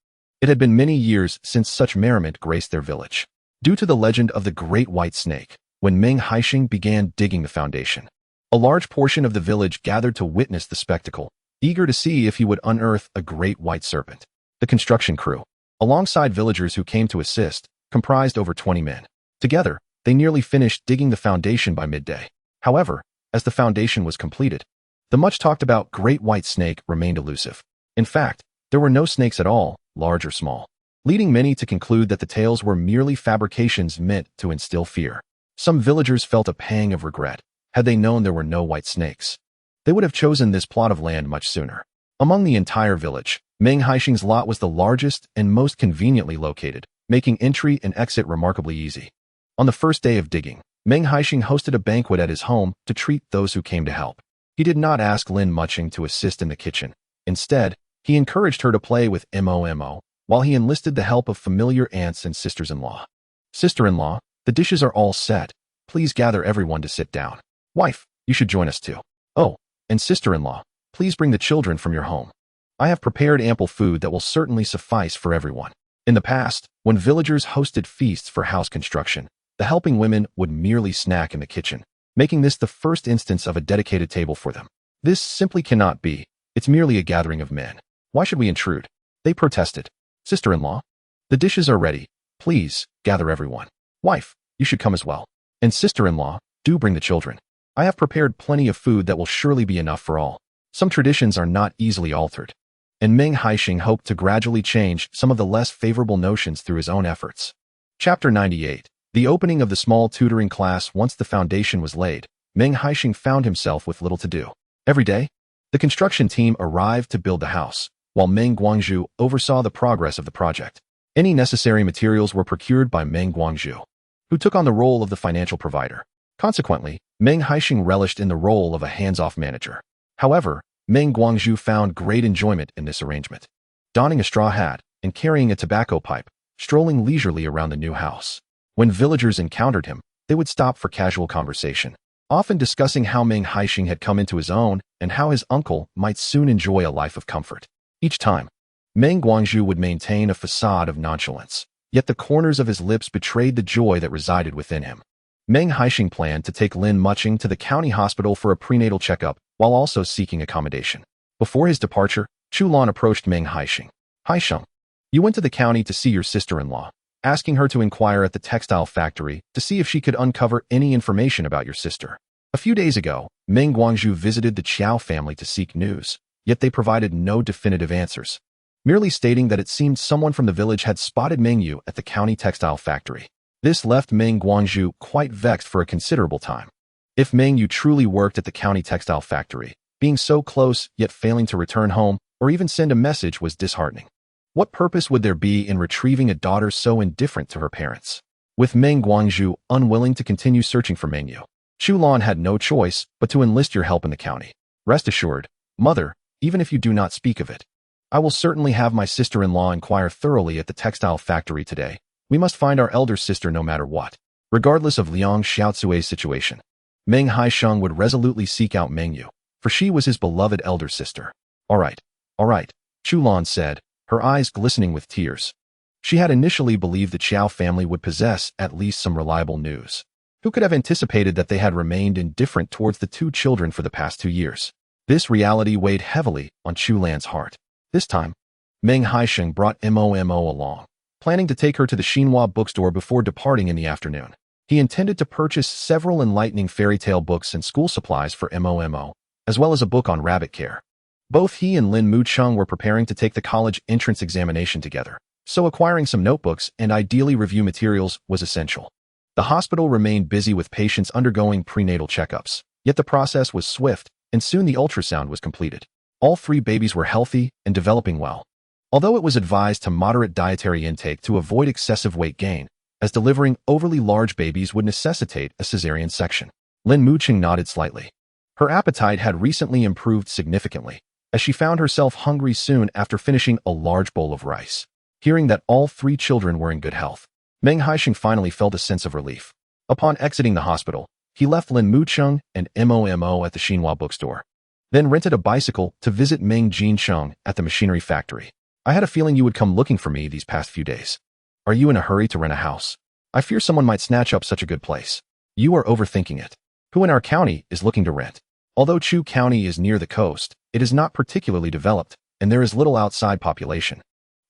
It had been many years since such merriment graced their village. Due to the legend of the Great White Snake, when Meng Haisheng began digging the foundation, a large portion of the village gathered to witness the spectacle, eager to see if he would unearth a great white serpent. The construction crew, alongside villagers who came to assist, comprised over 20 men. Together, they nearly finished digging the foundation by midday. However, as the foundation was completed, the much-talked-about Great White Snake remained elusive. In fact, there were no snakes at all, large or small, leading many to conclude that the tales were merely fabrications meant to instill fear. Some villagers felt a pang of regret. Had they known there were no white snakes, they would have chosen this plot of land much sooner. Among the entire village, Meng Haisheng's lot was the largest and most conveniently located, making entry and exit remarkably easy. On the first day of digging, Meng Haisheng hosted a banquet at his home to treat those who came to help. He did not ask Lin Mucheng to assist in the kitchen. Instead, he encouraged her to play with Momo, while he enlisted the help of familiar aunts and sisters-in-law. Sister-in-law, the dishes are all set. Please gather everyone to sit down. Wife, you should join us too. Oh, and sister-in-law, please bring the children from your home. I have prepared ample food that will certainly suffice for everyone. In the past, when villagers hosted feasts for house construction, the helping women would merely snack in the kitchen, making this the first instance of a dedicated table for them. This simply cannot be. It's merely a gathering of men. Why should we intrude? They protested. Sister-in-law, the dishes are ready. Please, gather everyone. Wife, you should come as well. And sister-in-law, do bring the children. I have prepared plenty of food that will surely be enough for all. Some traditions are not easily altered. And Meng Haisheng hoped to gradually change some of the less favorable notions through his own efforts. Chapter 98. The opening of the small tutoring class. Once the foundation was laid, Meng Haisheng found himself with little to do. Every day, the construction team arrived to build the house, while Meng Guangzhu oversaw the progress of the project. Any necessary materials were procured by Meng Guangzhu, who took on the role of the financial provider. Consequently, Meng Haisheng relished in the role of a hands-off manager. However, Meng Guangzhu found great enjoyment in this arrangement. Donning a straw hat and carrying a tobacco pipe, strolling leisurely around the new house. When villagers encountered him, they would stop for casual conversation, often discussing how Meng Haisheng had come into his own and how his uncle might soon enjoy a life of comfort. Each time, Meng Guangzhu would maintain a facade of nonchalance, yet the corners of his lips betrayed the joy that resided within him. Meng Haisheng planned to take Lin Mucheng to the county hospital for a prenatal checkup while also seeking accommodation. Before his departure, Chu Lan approached Meng Haisheng. Haisheng, you went to the county to see your sister-in-law, asking her to inquire at the textile factory to see if she could uncover any information about your sister. A few days ago, Meng Guangzhu visited the Qiao family to seek news, yet they provided no definitive answers, merely stating that it seemed someone from the village had spotted Meng Yu at the county textile factory. This left Meng Guangzhu quite vexed for a considerable time. If Meng Yu truly worked at the county textile factory, being so close yet failing to return home or even send a message was disheartening. What purpose would there be in retrieving a daughter so indifferent to her parents? With Meng Guangzhu unwilling to continue searching for Meng Yu, Chu Lan had no choice but to enlist your help in the county. Rest assured, mother, even if you do not speak of it, I will certainly have my sister-in-law inquire thoroughly at the textile factory today. We must find our elder sister no matter what. Regardless of Liang Xiaozui's situation, Meng Haisheng would resolutely seek out Meng Yu, for she was his beloved elder sister. All right, Chu Lan said, her eyes glistening with tears. She had initially believed the Qiao family would possess at least some reliable news. Who could have anticipated that they had remained indifferent towards the two children for the past 2 years? This reality weighed heavily on Chu Lan's heart. This time, Meng Haisheng brought Momo along, planning to take her to the Xinhua bookstore before departing in the afternoon. He intended to purchase several enlightening fairy tale books and school supplies for Momo, as well as a book on rabbit care. Both he and Lin Mucheng were preparing to take the college entrance examination together, so acquiring some notebooks and ideally review materials was essential. The hospital remained busy with patients undergoing prenatal checkups, yet the process was swift, and soon the ultrasound was completed. All 3 babies were healthy and developing well. Although it was advised to moderate dietary intake to avoid excessive weight gain, as delivering overly large babies would necessitate a cesarean section. Lin Mucheng nodded slightly. Her appetite had recently improved significantly, as she found herself hungry soon after finishing a large bowl of rice. Hearing that all 3 children were in good health, Meng Haisheng finally felt a sense of relief. Upon exiting the hospital, he left Lin Mucheng and Momo at the Xinhua bookstore, then rented a bicycle to visit Meng Haisheng at the machinery factory. I had a feeling you would come looking for me these past few days. Are you in a hurry to rent a house? I fear someone might snatch up such a good place. You are overthinking it. Who in our county is looking to rent? Although Chu County is near the coast, it is not particularly developed, and there is little outside population,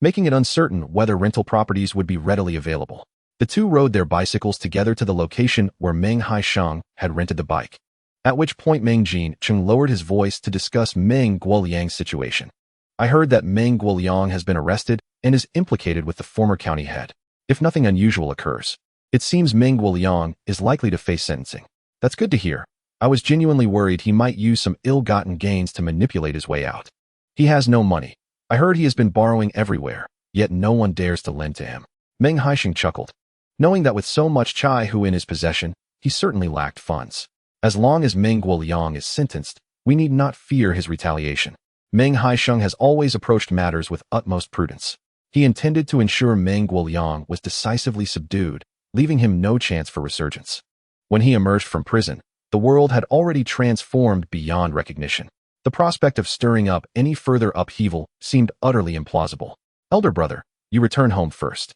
making it uncertain whether rental properties would be readily available. The two rode their bicycles together to the location where Meng Haisheng had rented the bike, at which point Meng Haisheng lowered his voice to discuss Meng Guoliang's situation. I heard that Meng Guoliang has been arrested and is implicated with the former county head. If nothing unusual occurs, it seems Meng Guoliang is likely to face sentencing. That's good to hear. I was genuinely worried he might use some ill-gotten gains to manipulate his way out. He has no money. I heard he has been borrowing everywhere, yet no one dares to lend to him. Meng Haisheng chuckled, knowing that with so much Chai Hu in his possession, he certainly lacked funds. As long as Meng Guoliang is sentenced, we need not fear his retaliation. Meng Haisheng has always approached matters with utmost prudence. He intended to ensure Meng Guoliang was decisively subdued, leaving him no chance for resurgence. When he emerged from prison, the world had already transformed beyond recognition. The prospect of stirring up any further upheaval seemed utterly implausible. Elder brother, you return home first.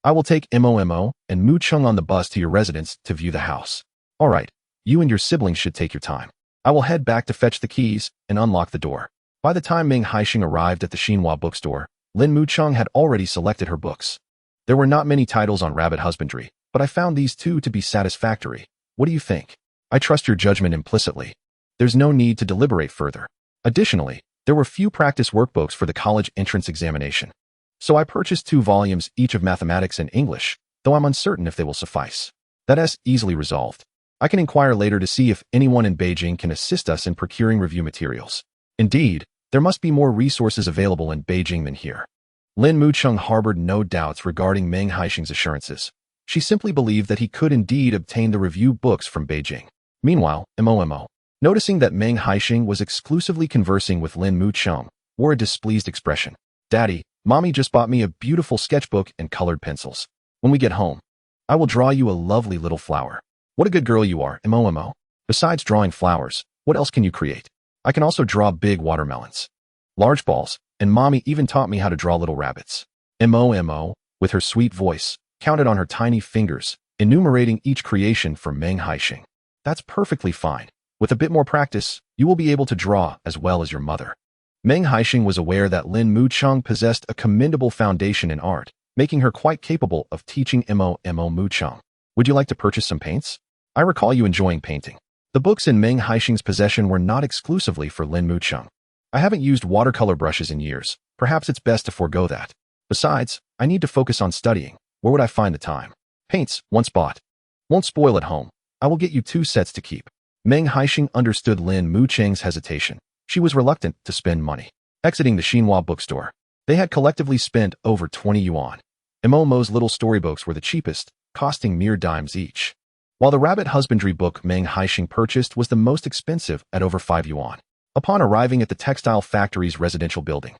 I will take Momo and Mucheng on the bus to your residence to view the house. All right, you and your siblings should take your time. I will head back to fetch the keys and unlock the door. By the time Meng Haisheng arrived at the Xinhua bookstore, Lin Mucheng had already selected her books. There were not many titles on rabbit husbandry, but I found these two to be satisfactory. What do you think? I trust your judgment implicitly. There's no need to deliberate further. Additionally, there were few practice workbooks for the college entrance examination. So I purchased 2 volumes each of mathematics and English, though I'm uncertain if they will suffice. That's easily resolved. I can inquire later to see if anyone in Beijing can assist us in procuring review materials. Indeed, there must be more resources available in Beijing than here. Lin Mucheng harbored no doubts regarding Meng Haisheng's assurances. She simply believed that he could indeed obtain the review books from Beijing. Meanwhile, Momo, noticing that Meng Haisheng was exclusively conversing with Lin Mucheng, wore a displeased expression. Daddy, Mommy just bought me a beautiful sketchbook and colored pencils. When we get home, I will draw you a lovely little flower. What a good girl you are, Momo. Besides drawing flowers, what else can you create? I can also draw big watermelons, large balls, and Mommy even taught me how to draw little rabbits. Momo, with her sweet voice, counted on her tiny fingers, enumerating each creation for Meng Haisheng. That's perfectly fine. With a bit more practice, you will be able to draw as well as your mother. Meng Haisheng was aware that Lin Mucheng possessed a commendable foundation in art, making her quite capable of teaching Momo Mucheng. Would you like to purchase some paints? I recall you enjoying painting. The books in Meng Haisheng's possession were not exclusively for Lin Mucheng. I haven't used watercolor brushes in years. Perhaps it's best to forego that. Besides, I need to focus on studying. Where would I find the time? Paints, once bought, won't spoil at home. I will get you 2 sets to keep. Meng Haisheng understood Lin Mucheng's hesitation. She was reluctant to spend money. Exiting the Xinhua bookstore, they had collectively spent over 20 yuan. Momo's little storybooks were the cheapest, costing mere dimes each, while the rabbit husbandry book Meng Haisheng purchased was the most expensive at over 5 yuan. Upon arriving at the textile factory's residential building,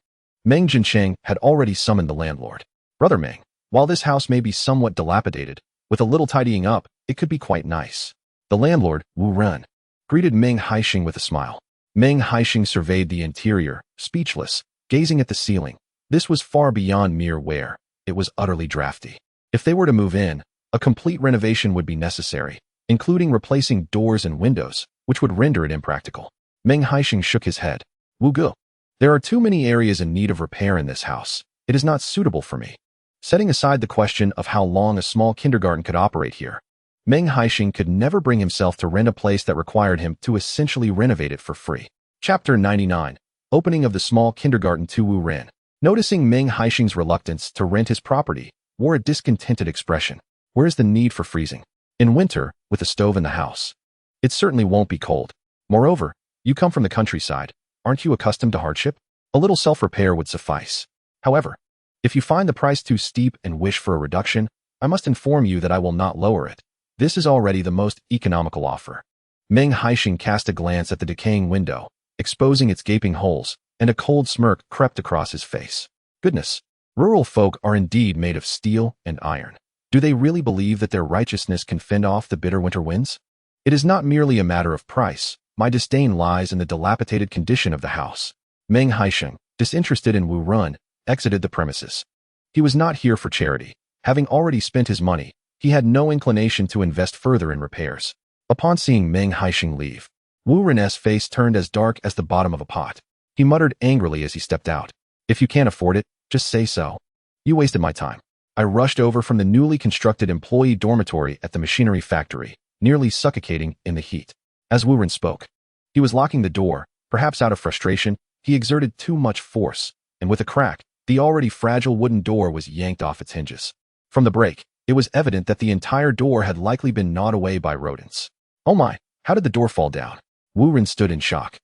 Meng Haisheng had already summoned the landlord. Brother Meng, while this house may be somewhat dilapidated, with a little tidying up, it could be quite nice. The landlord, Wu Ren, greeted Meng Haisheng with a smile. Meng Haisheng surveyed the interior, speechless, gazing at the ceiling. This was far beyond mere wear. It was utterly drafty. If they were to move in, a complete renovation would be necessary, including replacing doors and windows, which would render it impractical. Meng Haisheng shook his head. Wu Gu, there are too many areas in need of repair in this house. It is not suitable for me. Setting aside the question of how long a small kindergarten could operate here, Meng Haisheng could never bring himself to rent a place that required him to essentially renovate it for free. Chapter 99. Opening of the small kindergarten to Wu Ren. Noticing Meng Haisheng's reluctance to rent his property, wore a discontented expression. Where is the need for freezing? In winter, with a stove in the house, it certainly won't be cold. Moreover, you come from the countryside. Aren't you accustomed to hardship? A little self-repair would suffice. However, if you find the price too steep and wish for a reduction, I must inform you that I will not lower it. This is already the most economical offer. Meng Haisheng cast a glance at the decaying window, exposing its gaping holes, and a cold smirk crept across his face. Goodness, rural folk are indeed made of steel and iron. Do they really believe that their righteousness can fend off the bitter winter winds? It is not merely a matter of price. My disdain lies in the dilapidated condition of the house. Meng Haisheng, disinterested in Wu Ren, exited the premises. He was not here for charity. Having already spent his money, he had no inclination to invest further in repairs. Upon seeing Meng Haisheng leave, Wu Ren's face turned as dark as the bottom of a pot. He muttered angrily as he stepped out. If you can't afford it, just say so. You wasted my time. I rushed over from the newly constructed employee dormitory at the machinery factory, nearly suffocating in the heat. As Wu Ren spoke, he was locking the door. Perhaps out of frustration, he exerted too much force, and with a crack, the already fragile wooden door was yanked off its hinges. From the break, it was evident that the entire door had likely been gnawed away by rodents. Oh my, how did the door fall down? Wu Ren stood in shock.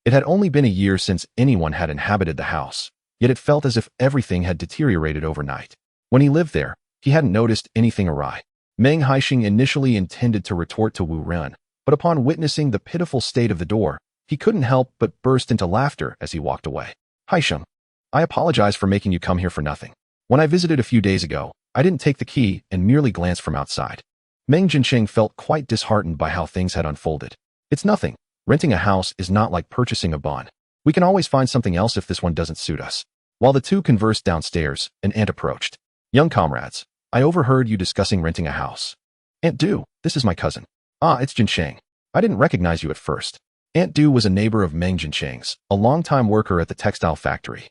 It had only been a year since anyone had inhabited the house, yet it felt as if everything had deteriorated overnight. When he lived there, he hadn't noticed anything awry. Meng Haisheng initially intended to retort to Wu Ren, but upon witnessing the pitiful state of the door, he couldn't help but burst into laughter as he walked away. Haisheng, I apologize for making you come here for nothing. When I visited a few days ago, I didn't take the key and merely glanced from outside. Meng Haisheng felt quite disheartened by how things had unfolded. It's nothing. Renting a house is not like purchasing a bond. We can always find something else if this one doesn't suit us. While the two conversed downstairs, an aunt approached. Young comrades, I overheard you discussing renting a house. Aunt Du, this is my cousin. Ah, it's Haisheng. I didn't recognize you at first. Aunt Du was a neighbor of Meng Haisheng's, a longtime worker at the textile factory.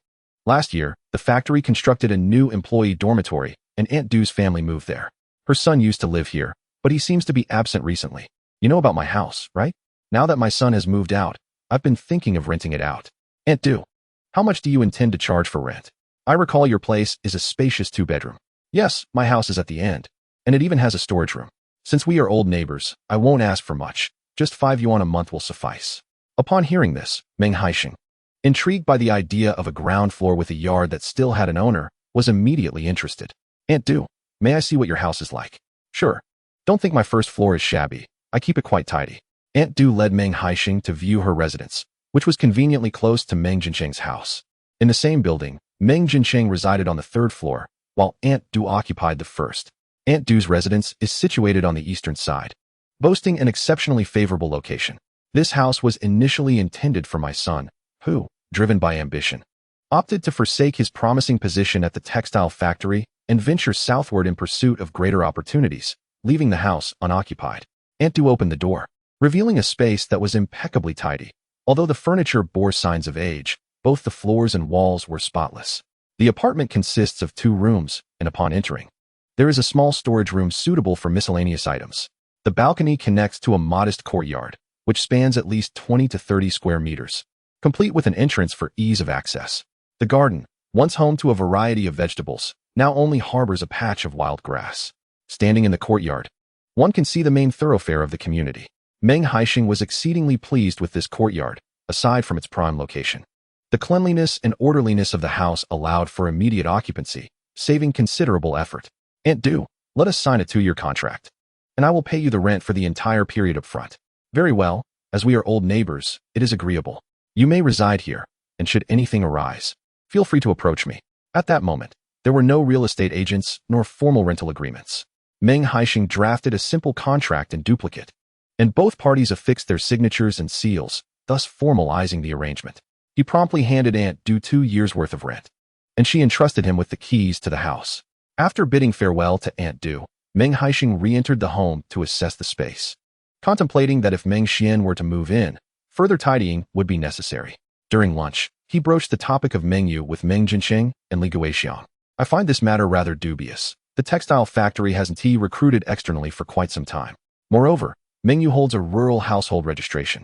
Last year, the factory constructed a new employee dormitory, and Aunt Du's family moved there. Her son used to live here, but he seems to be absent recently. You know about my house, right? Now that my son has moved out, I've been thinking of renting it out. Aunt Du, how much do you intend to charge for rent? I recall your place is a spacious 2-bedroom. Yes, my house is at the end, and it even has a storage room. Since we are old neighbors, I won't ask for much. Just 5 yuan a month will suffice. Upon hearing this, Meng Haisheng, intrigued by the idea of a ground floor with a yard that still had an owner, was immediately interested. Aunt Du, may I see what your house is like? Sure. Don't think my first floor is shabby. I keep it quite tidy. Aunt Du led Meng Haisheng to view her residence, which was conveniently close to Meng Haisheng's house. In the same building, Meng Haisheng resided on the 3rd floor, while Aunt Du occupied the 1st. Aunt Du's residence is situated on the eastern side, boasting an exceptionally favorable location. This house was initially intended for my son, who, driven by ambition, opted to forsake his promising position at the textile factory and venture southward in pursuit of greater opportunities, leaving the house unoccupied. Aunt Du opened the door, revealing a space that was impeccably tidy. Although the furniture bore signs of age, both the floors and walls were spotless. The apartment consists of 2 rooms, and upon entering, there is a small storage room suitable for miscellaneous items. The balcony connects to a modest courtyard, which spans at least 20 to 30 square meters, complete with an entrance for ease of access. The garden, once home to a variety of vegetables, now only harbors a patch of wild grass. Standing in the courtyard, one can see the main thoroughfare of the community. Meng Haisheng was exceedingly pleased with this courtyard, aside from its prime location. The cleanliness and orderliness of the house allowed for immediate occupancy, saving considerable effort. Aunt Du, let us sign a 2-year contract, and I will pay you the rent for the entire period up front. Very well, as we are old neighbors, it is agreeable. You may reside here, and should anything arise, feel free to approach me. At that moment, there were no real estate agents nor formal rental agreements. Meng Haisheng drafted a simple contract in duplicate, and both parties affixed their signatures and seals, thus formalizing the arrangement. He promptly handed Aunt Du 2 years' worth of rent, and she entrusted him with the keys to the house. After bidding farewell to Aunt Du, Meng Haisheng re-entered the home to assess the space, contemplating that if Meng Xian were to move in, further tidying would be necessary. During lunch, he broached the topic of Meng Yu with Meng Haisheng and Li Guixiang. I find this matter rather dubious. The textile factory hasn't recruited externally for quite some time. Moreover, Meng Yu holds a rural household registration,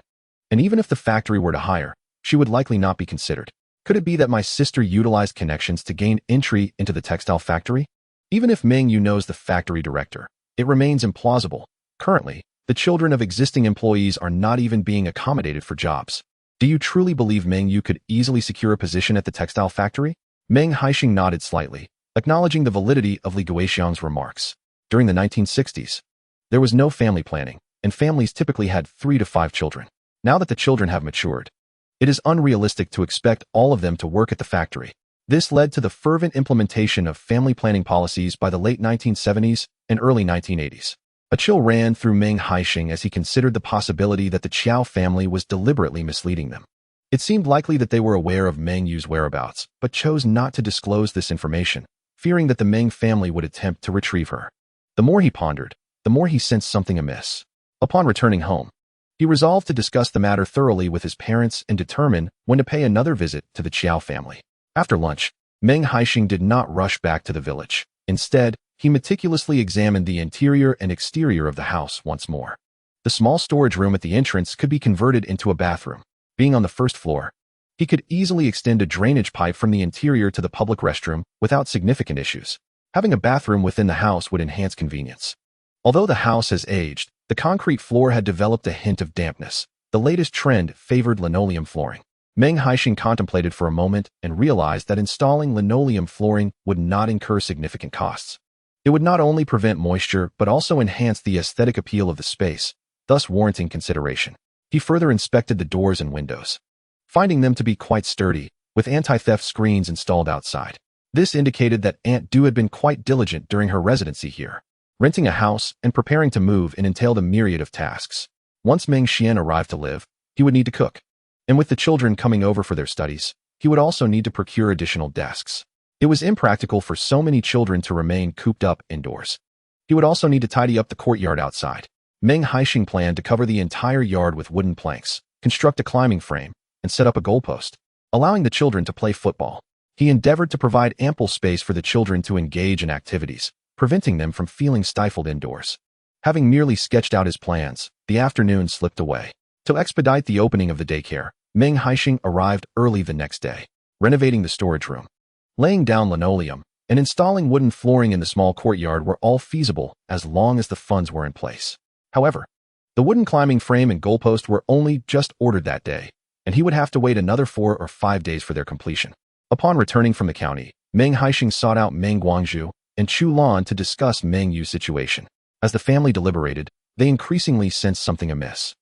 and even if the factory were to hire, she would likely not be considered. Could it be that my sister utilized connections to gain entry into the textile factory? Even if Meng Yu knows the factory director, it remains implausible. Currently, the children of existing employees are not even being accommodated for jobs. Do you truly believe Meng Yu could easily secure a position at the textile factory? Meng Haisheng nodded slightly, acknowledging the validity of Li Guixiang's remarks. During the 1960s, there was no family planning, and families typically had 3 to 5 children. Now that the children have matured, it is unrealistic to expect all of them to work at the factory. This led to the fervent implementation of family planning policies by the late 1970s and early 1980s. A chill ran through Meng Haisheng as he considered the possibility that the Qiao family was deliberately misleading them. It seemed likely that they were aware of Meng Yu's whereabouts, but chose not to disclose this information, fearing that the Meng family would attempt to retrieve her. The more he pondered, the more he sensed something amiss. Upon returning home, he resolved to discuss the matter thoroughly with his parents and determine when to pay another visit to the Qiao family. After lunch, Meng Haisheng did not rush back to the village. Instead, he meticulously examined the interior and exterior of the house once more. The small storage room at the entrance could be converted into a bathroom. Being on the 1st floor, he could easily extend a drainage pipe from the interior to the public restroom without significant issues. Having a bathroom within the house would enhance convenience. Although the house has aged, the concrete floor had developed a hint of dampness. The latest trend favored linoleum flooring. Meng Haisheng contemplated for a moment and realized that installing linoleum flooring would not incur significant costs. It would not only prevent moisture but also enhance the aesthetic appeal of the space, thus warranting consideration. He further inspected the doors and windows, finding them to be quite sturdy, with anti-theft screens installed outside. This indicated that Aunt Du had been quite diligent during her residency here. Renting a house and preparing to move entailed a myriad of tasks. Once Meng Haisheng arrived to live, he would need to cook. And with the children coming over for their studies, he would also need to procure additional desks. It was impractical for so many children to remain cooped up indoors. He would also need to tidy up the courtyard outside. Meng Haisheng planned to cover the entire yard with wooden planks, construct a climbing frame, and set up a goalpost, allowing the children to play football. He endeavored to provide ample space for the children to engage in activities, preventing them from feeling stifled indoors. Having merely sketched out his plans, the afternoon slipped away. To expedite the opening of the daycare, Meng Haisheng arrived early the next day, renovating the storage room. Laying down linoleum and installing wooden flooring in the small courtyard were all feasible as long as the funds were in place. However, the wooden climbing frame and goalpost were only just ordered that day, and he would have to wait another 4 or 5 days for their completion. Upon returning from the county, Meng Haisheng sought out Meng Guangzhu and Chu Lan to discuss Meng Yu's situation. As the family deliberated, they increasingly sensed something amiss.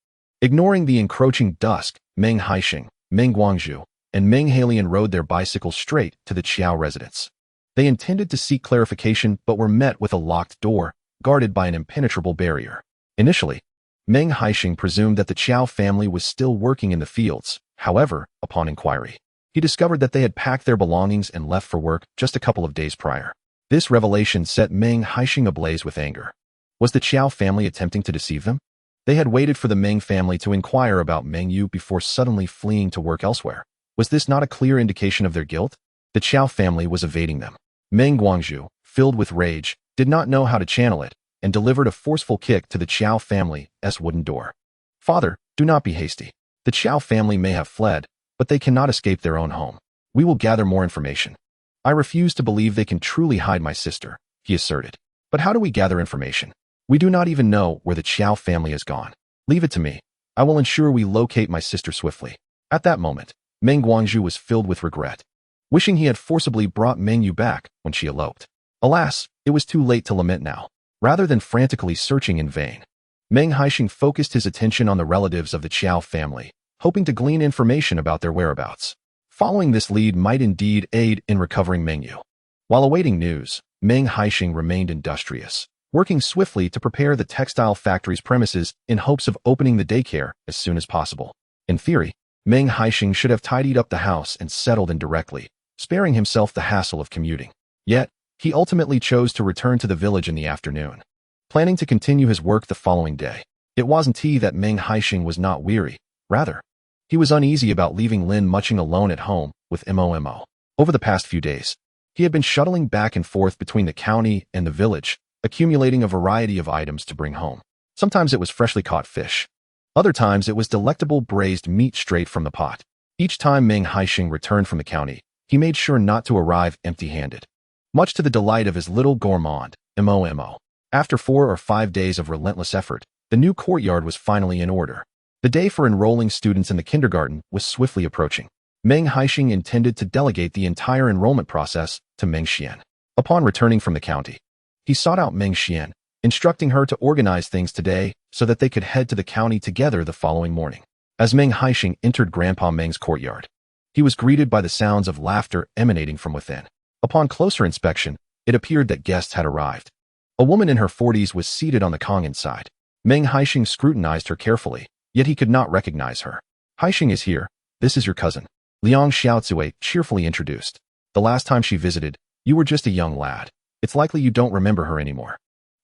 Ignoring the encroaching dusk, Meng Haisheng, Meng Guangzhu, and Meng Hailian rode their bicycles straight to the Qiao residence. They intended to seek clarification but were met with a locked door, guarded by an impenetrable barrier. Initially, Meng Haisheng presumed that the Qiao family was still working in the fields. However, upon inquiry, he discovered that they had packed their belongings and left for work just a couple of days prior. This revelation set Meng Haisheng ablaze with anger. Was the Qiao family attempting to deceive them? They had waited for the Meng family to inquire about Meng Yu before suddenly fleeing to work elsewhere. Was this not a clear indication of their guilt? The Qiao family was evading them. Meng Guangzhu, filled with rage, did not know how to channel it, and delivered a forceful kick to the Qiao family's wooden door. Father, do not be hasty. The Qiao family may have fled, but they cannot escape their own home. We will gather more information. I refuse to believe they can truly hide my sister, he asserted. But how do we gather information? We do not even know where the Qiao family has gone. Leave it to me. I will ensure we locate my sister swiftly. At that moment, Meng Guangzhu was filled with regret, wishing he had forcibly brought Meng Yu back when she eloped. Alas, it was too late to lament now. Rather than frantically searching in vain, Meng Haisheng focused his attention on the relatives of the Qiao family, hoping to glean information about their whereabouts. Following this lead might indeed aid in recovering Meng Yu. While awaiting news, Meng Haisheng remained industrious, working swiftly to prepare the textile factory's premises in hopes of opening the daycare as soon as possible. In theory, Meng Haisheng should have tidied up the house and settled in directly, sparing himself the hassle of commuting. Yet, he ultimately chose to return to the village in the afternoon, planning to continue his work the following day. It wasn't that Meng Haisheng was not weary. Rather, he was uneasy about leaving Lin Mucheng alone at home with Momo. Over the past few days, he had been shuttling back and forth between the county and the village, accumulating a variety of items to bring home. Sometimes it was freshly caught fish. Other times it was delectable braised meat straight from the pot. Each time Meng Haisheng returned from the county, he made sure not to arrive empty-handed, much to the delight of his little gourmand, Momo. After 4 or 5 days of relentless effort, the new courtyard was finally in order. The day for enrolling students in the kindergarten was swiftly approaching. Meng Haisheng intended to delegate the entire enrollment process to Meng Haisheng. Upon returning from the county, he sought out Meng Haisheng, instructing her to organize things today so that they could head to the county together the following morning. As Meng Haisheng entered Grandpa Meng's courtyard, he was greeted by the sounds of laughter emanating from within. Upon closer inspection, it appeared that guests had arrived. A woman in her 40s was seated on the Kong inside. Meng Haisheng scrutinized her carefully, yet he could not recognize her. Haisheng is here. This is your cousin, Liang Xiaozue cheerfully introduced. The last time she visited, you were just a young lad. It's likely you don't remember her anymore.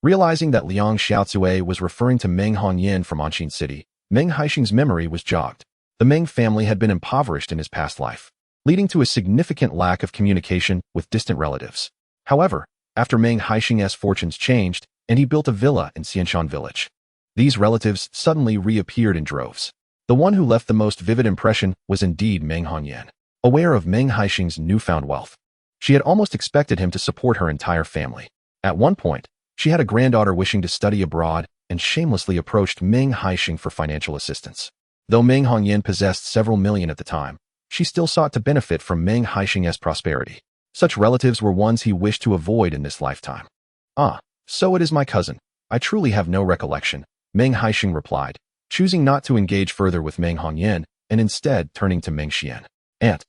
Realizing that Liang Xiaozue was referring to Meng Haisheng from Anqin City, Meng Haisheng's memory was jogged. The Meng family had been impoverished in his past life, leading to a significant lack of communication with distant relatives. However, after Meng Haisheng's fortunes changed, and he built a villa in Xianshan village, these relatives suddenly reappeared in droves. The one who left the most vivid impression was indeed Meng Haisheng. Aware of Meng Haisheng's newfound wealth, she had almost expected him to support her entire family. At one point, she had a granddaughter wishing to study abroad and shamelessly approached Meng Haisheng for financial assistance. Though Meng Haisheng possessed several million at the time, she still sought to benefit from Meng Haisheng's prosperity. Such relatives were ones he wished to avoid in this lifetime. Ah, so it is my cousin. I truly have no recollection, Meng Haisheng replied, choosing not to engage further with Meng Hongyan and instead turning to Meng Xian. Aunt,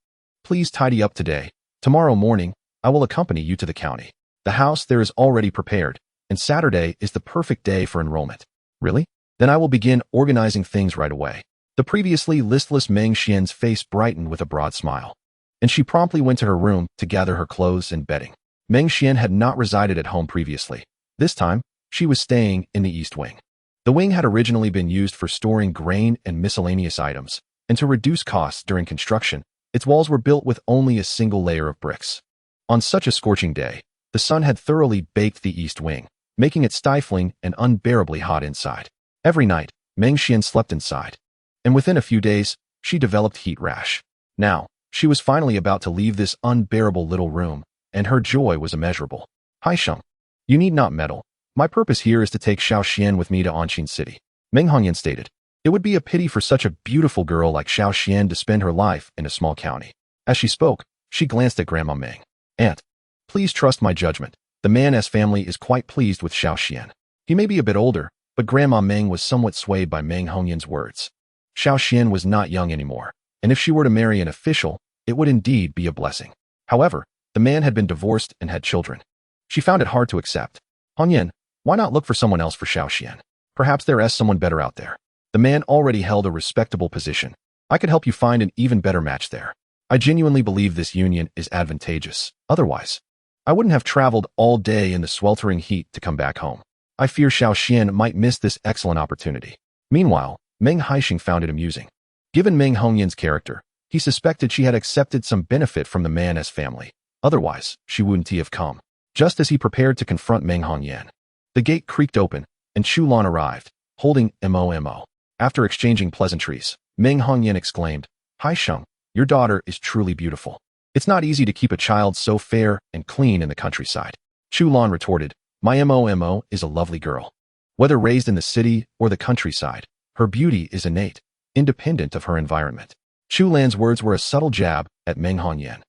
please tidy up today. Tomorrow morning, I will accompany you to the county. The house there is already prepared, and Saturday is the perfect day for enrollment. Really? Then I will begin organizing things right away. The previously listless Meng Xian's face brightened with a broad smile, and she promptly went to her room to gather her clothes and bedding. Meng Xian had not resided at home previously. This time, she was staying in the East Wing. The wing had originally been used for storing grain and miscellaneous items, and to reduce costs during construction, its walls were built with only a single layer of bricks. On such a scorching day, the sun had thoroughly baked the East Wing, making it stifling and unbearably hot inside. Every night, Meng Xian slept inside, and within a few days, she developed heat rash. Now, she was finally about to leave this unbearable little room, and her joy was immeasurable. Haisheng, you need not meddle. My purpose here is to take Xiao Xian with me to Anqin City, Meng Hongyan stated. It would be a pity for such a beautiful girl like Xiao Xian to spend her life in a small county. As she spoke, she glanced at Grandma Meng. Aunt, please trust my judgment. The man's family is quite pleased with Xiao Xian. He may be a bit older, but Grandma Meng was somewhat swayed by Meng Hongyan's words. Xiao Xian was not young anymore, and if she were to marry an official, it would indeed be a blessing. However, the man had been divorced and had children. She found it hard to accept. Hongyan, why not look for someone else for Xiao Xian? Perhaps there is someone better out there. The man already held a respectable position. I could help you find an even better match there. I genuinely believe this union is advantageous. Otherwise, I wouldn't have traveled all day in the sweltering heat to come back home. I fear Xiao Xian might miss this excellent opportunity. Meanwhile, Meng Haisheng found it amusing. Given Meng Hongyan's character, he suspected she had accepted some benefit from the man's family. Otherwise, she wouldn't have come. Just as he prepared to confront Meng Hongyan, the gate creaked open, and Chu Lan arrived, holding Momo. After exchanging pleasantries, Meng Hongyan exclaimed, Haisheng, your daughter is truly beautiful. It's not easy to keep a child so fair and clean in the countryside. Chu Lan retorted, my Momo is a lovely girl. Whether raised in the city or the countryside, her beauty is innate, independent of her environment. Chu Lan's words were a subtle jab at Meng Hongyan,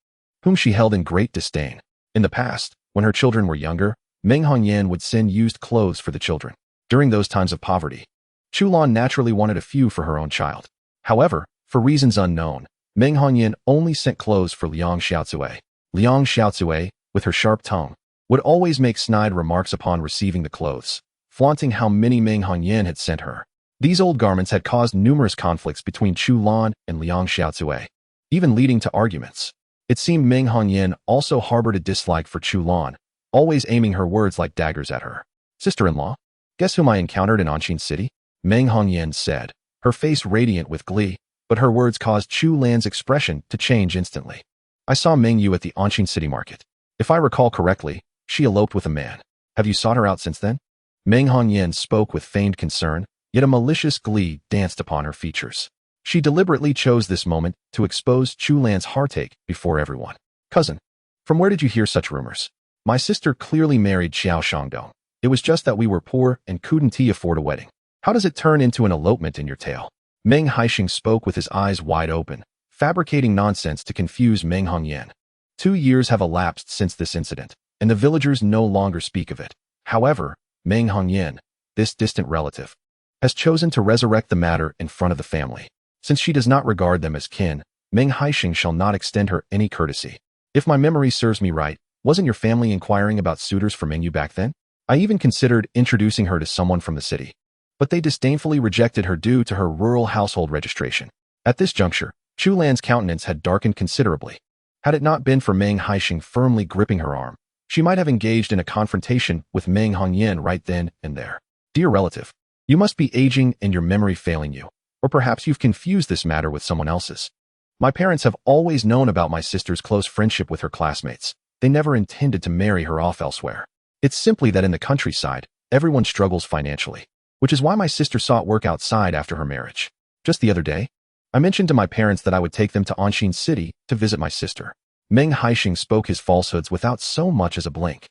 whom she held in great disdain. In the past, when her children were younger, Meng Hongyan would send used clothes for the children. During those times of poverty, Chu Lan naturally wanted a few for her own child. However, for reasons unknown, Meng Hongyan only sent clothes for Liang Xiaozue. Liang Xiaozue, with her sharp tongue, would always make snide remarks upon receiving the clothes, flaunting how many Meng Hongyan had sent her. These old garments had caused numerous conflicts between Chu Lan and Liang Xiaozue, even leading to arguments. It seemed Meng Hongyan also harbored a dislike for Chu Lan, always aiming her words like daggers at her. Sister-in-law, guess whom I encountered in Anqin City? Meng Hongyan said, her face radiant with glee, but her words caused Chu Lan's expression to change instantly. I saw Meng Yu at the Anqin City market. If I recall correctly, she eloped with a man. Have you sought her out since then? Meng Hongyan spoke with feigned concern, yet a malicious glee danced upon her features. She deliberately chose this moment to expose Chu Lan's heartache before everyone. Cousin, from where did you hear such rumors? My sister clearly married Xiao Shangdong. It was just that we were poor and couldn't afford a wedding. How does it turn into an elopement in your tale? Meng Haisheng spoke with his eyes wide open, fabricating nonsense to confuse Meng Hongyan. 2 years have elapsed since this incident, and the villagers no longer speak of it. However, Meng Hongyan, this distant relative, has chosen to resurrect the matter in front of the family. Since she does not regard them as kin, Meng Haisheng shall not extend her any courtesy. If my memory serves me right, wasn't your family inquiring about suitors for Meng Yu back then? I even considered introducing her to someone from the city, but they disdainfully rejected her due to her rural household registration. At this juncture, Chu Lan's countenance had darkened considerably. Had it not been for Meng Haisheng firmly gripping her arm, she might have engaged in a confrontation with Meng Hongyan right then and there. Dear relative, you must be aging and your memory failing you, or perhaps you've confused this matter with someone else's. My parents have always known about my sister's close friendship with her classmates. They never intended to marry her off elsewhere. It's simply that in the countryside, everyone struggles financially, which is why my sister sought work outside after her marriage. Just the other day, I mentioned to my parents that I would take them to Anqin City to visit my sister. Meng Haisheng spoke his falsehoods without so much as a blink,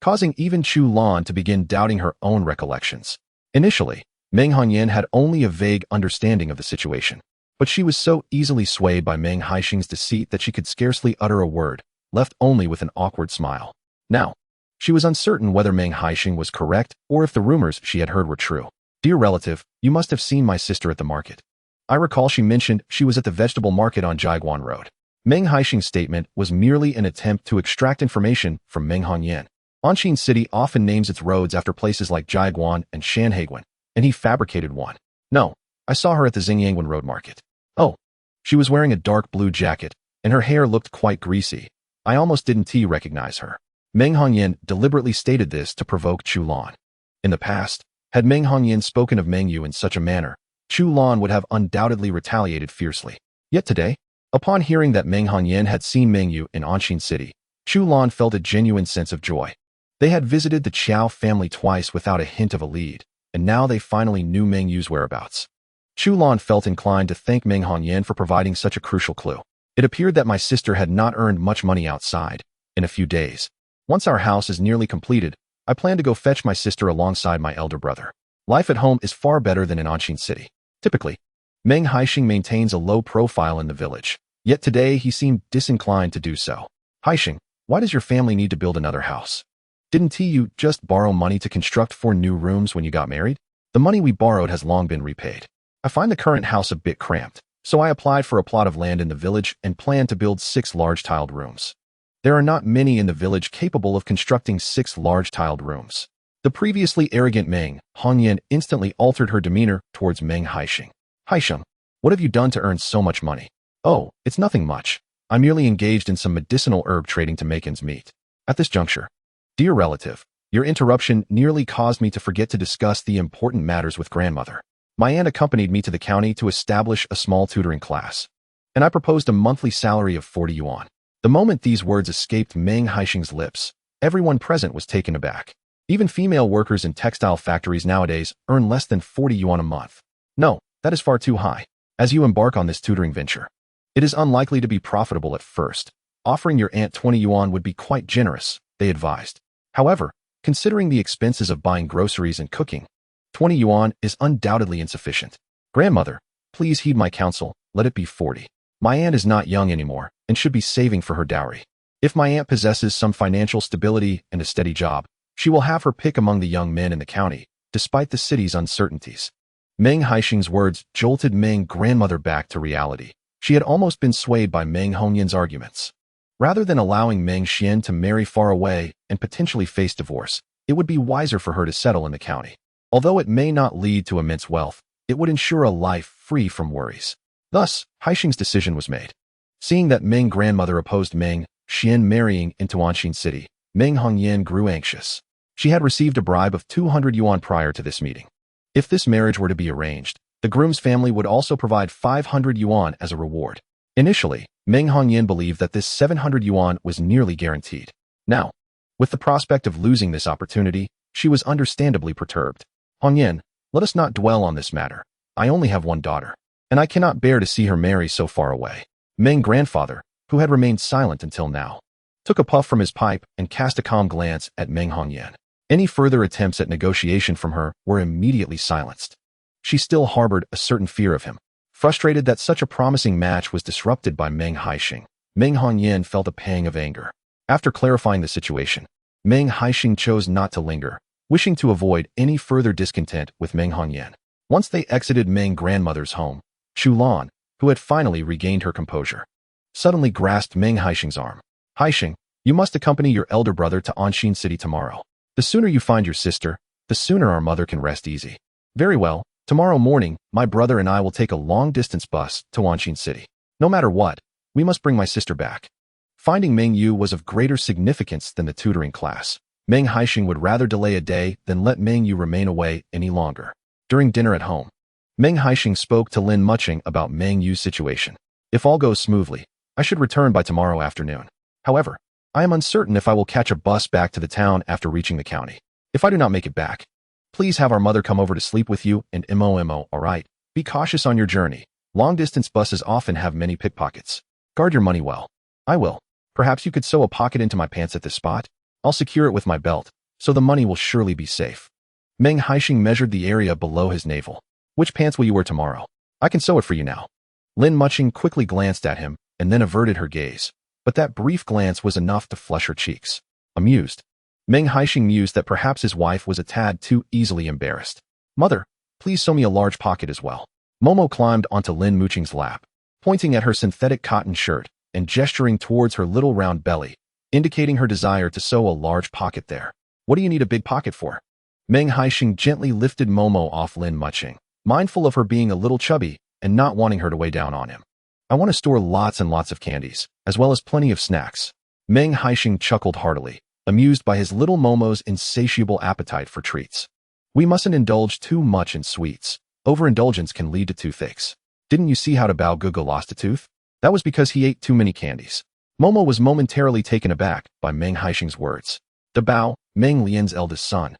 causing even Chu Lan to begin doubting her own recollections. Initially, Meng Hongyan had only a vague understanding of the situation, but she was so easily swayed by Meng Haisheng's deceit that she could scarcely utter a word, left only with an awkward smile. Now, She was uncertain whether Meng Haisheng was correct or if the rumors she had heard were true. Dear relative, you must have seen my sister at the market. I recall she mentioned she was at the vegetable market on Jiaguan Road. Meng Haisheng's statement was merely an attempt to extract information from Meng Haisheng. Anqing City often names its roads after places like Jiaguan and Shanhaiguan, and he fabricated one. No, I saw her at the Xingyangwan Road Market. Oh, she was wearing a dark blue jacket, and her hair looked quite greasy. I almost didn't recognize her. Meng Haisheng deliberately stated this to provoke Chu Lan. In the past, had Meng Haisheng spoken of Meng Yu in such a manner, Chu Lan would have undoubtedly retaliated fiercely. Yet today, upon hearing that Meng Haisheng had seen Meng Yu in Anqing City, Chu Lan felt a genuine sense of joy. They had visited the Qiao family twice without a hint of a lead, and now they finally knew Meng Yu's whereabouts. Chu Lan felt inclined to thank Meng Haisheng for providing such a crucial clue. It appeared that my sister had not earned much money outside. In a few days, once our house is nearly completed, I plan to go fetch my sister alongside my elder brother. Life at home is far better than in Anqing City. Typically, Meng Haisheng maintains a low profile in the village, yet today he seemed disinclined to do so. Haisheng, why does your family need to build another house? Didn't you just borrow money to construct 4 new rooms when you got married? The money we borrowed has long been repaid. I find the current house a bit cramped, so I applied for a plot of land in the village and plan to build 6 large tiled rooms. There are not many in the village capable of constructing 6 large tiled rooms. The previously arrogant Meng Haisheng instantly altered her demeanor towards Meng Haisheng. Haisheng, what have you done to earn so much money? Oh, it's nothing much. I'm merely engaged in some medicinal herb trading to make ends meet. At this juncture, dear relative, your interruption nearly caused me to forget to discuss the important matters with grandmother. My aunt accompanied me to the county to establish a small tutoring class, and I proposed a monthly salary of 40 yuan. The moment these words escaped Meng Haisheng's lips, everyone present was taken aback. Even female workers in textile factories nowadays earn less than 40 yuan a month. No, that is far too high. As you embark on this tutoring venture, it is unlikely to be profitable at first. Offering your aunt 20 yuan would be quite generous, they advised. However, considering the expenses of buying groceries and cooking, 20 yuan is undoubtedly insufficient. Grandmother, please heed my counsel, let it be 40. My aunt is not young anymore and should be saving for her dowry. If my aunt possesses some financial stability and a steady job, she will have her pick among the young men in the county, despite the city's uncertainties. Meng Haisheng's words jolted Meng grandmother back to reality. She had almost been swayed by Meng Haisheng's arguments. Rather than allowing Meng Xian to marry far away and potentially face divorce, it would be wiser for her to settle in the county. Although it may not lead to immense wealth, it would ensure a life free from worries. Thus, Haisheng's decision was made. Seeing that Meng grandmother opposed Meng Xian marrying into Anqing City, Meng Haisheng grew anxious. She had received a bribe of 200 yuan prior to this meeting. If this marriage were to be arranged, the groom's family would also provide 500 yuan as a reward. Initially, Meng Haisheng believed that this 700 yuan was nearly guaranteed. Now, with the prospect of losing this opportunity, she was understandably perturbed. Haisheng, let us not dwell on this matter. I only have one daughter, and I cannot bear to see her marry so far away. Meng grandfather, who had remained silent until now, took a puff from his pipe and cast a calm glance at Meng Haisheng. Any further attempts at negotiation from her were immediately silenced. She still harbored a certain fear of him. Frustrated that such a promising match was disrupted by Meng Haisheng, Meng Haisheng felt a pang of anger. After clarifying the situation, Meng Haisheng chose not to linger, wishing to avoid any further discontent with Meng Haisheng. Once they exited Meng grandmother's home, Chu Lan, who had finally regained her composure, suddenly grasped Meng Haisheng's arm. Haisheng, you must accompany your elder brother to Anqing City tomorrow. The sooner you find your sister, the sooner our mother can rest easy. Very well, tomorrow morning, my brother and I will take a long-distance bus to Anqing City. No matter what, we must bring my sister back. Finding Meng Yu was of greater significance than the tutoring class. Meng Haisheng would rather delay a day than let Meng Yu remain away any longer. During dinner at home, Meng Haisheng spoke to Lin Mucheng about Meng Yu's situation. If all goes smoothly, I should return by tomorrow afternoon. However, I am uncertain if I will catch a bus back to the town after reaching the county. If I do not make it back, please have our mother come over to sleep with you and Momo, alright? Be cautious on your journey. Long-distance buses often have many pickpockets. Guard your money well. I will. Perhaps you could sew a pocket into my pants at this spot? I'll secure it with my belt, so the money will surely be safe. Meng Haisheng measured the area below his navel. Which pants will you wear tomorrow? I can sew it for you now. Lin Mucheng quickly glanced at him and then averted her gaze, but that brief glance was enough to flush her cheeks. Amused, Meng Haisheng mused that perhaps his wife was a tad too easily embarrassed. Mother, please sew me a large pocket as well. Momo climbed onto Lin Mucheng's lap, pointing at her synthetic cotton shirt and gesturing towards her little round belly, indicating her desire to sew a large pocket there. What do you need a big pocket for? Meng Haisheng gently lifted Momo off Lin Mucheng, mindful of her being a little chubby and not wanting her to weigh down on him. I want to store lots and lots of candies, as well as plenty of snacks. Meng Haisheng chuckled heartily, amused by his little Momo's insatiable appetite for treats. We mustn't indulge too much in sweets. Overindulgence can lead to toothaches. Didn't you see how to Bao Gugu lost a tooth? That was because he ate too many candies. Momo was momentarily taken aback by Meng Haisheng's words. The Bao, Meng Lian's eldest son,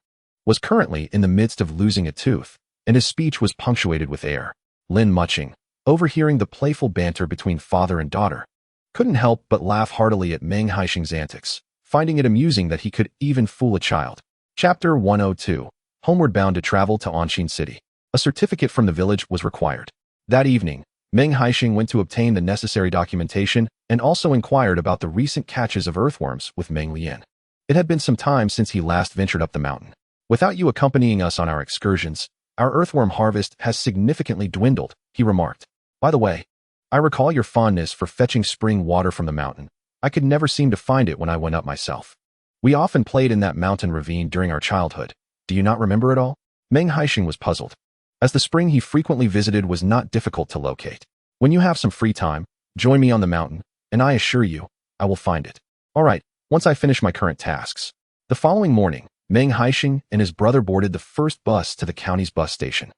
was currently in the midst of losing a tooth, and his speech was punctuated with air. Lin Mucheng, overhearing the playful banter between father and daughter, couldn't help but laugh heartily at Meng Haisheng's antics, finding it amusing that he could even fool a child. Chapter 102. Homeward bound to travel to Anqin City. A certificate from the village was required. That evening, Meng Haisheng went to obtain the necessary documentation and also inquired about the recent catches of earthworms with Meng Lian. It had been some time since he last ventured up the mountain. Without you accompanying us on our excursions, our earthworm harvest has significantly dwindled, he remarked. By the way, I recall your fondness for fetching spring water from the mountain. I could never seem to find it when I went up myself. We often played in that mountain ravine during our childhood. Do you not remember it all? Meng Haisheng was puzzled, as the spring he frequently visited was not difficult to locate. When you have some free time, join me on the mountain, and I assure you, I will find it. All right, once I finish my current tasks. The following morning, Meng Haisheng and his brother boarded the first bus to the county's bus station,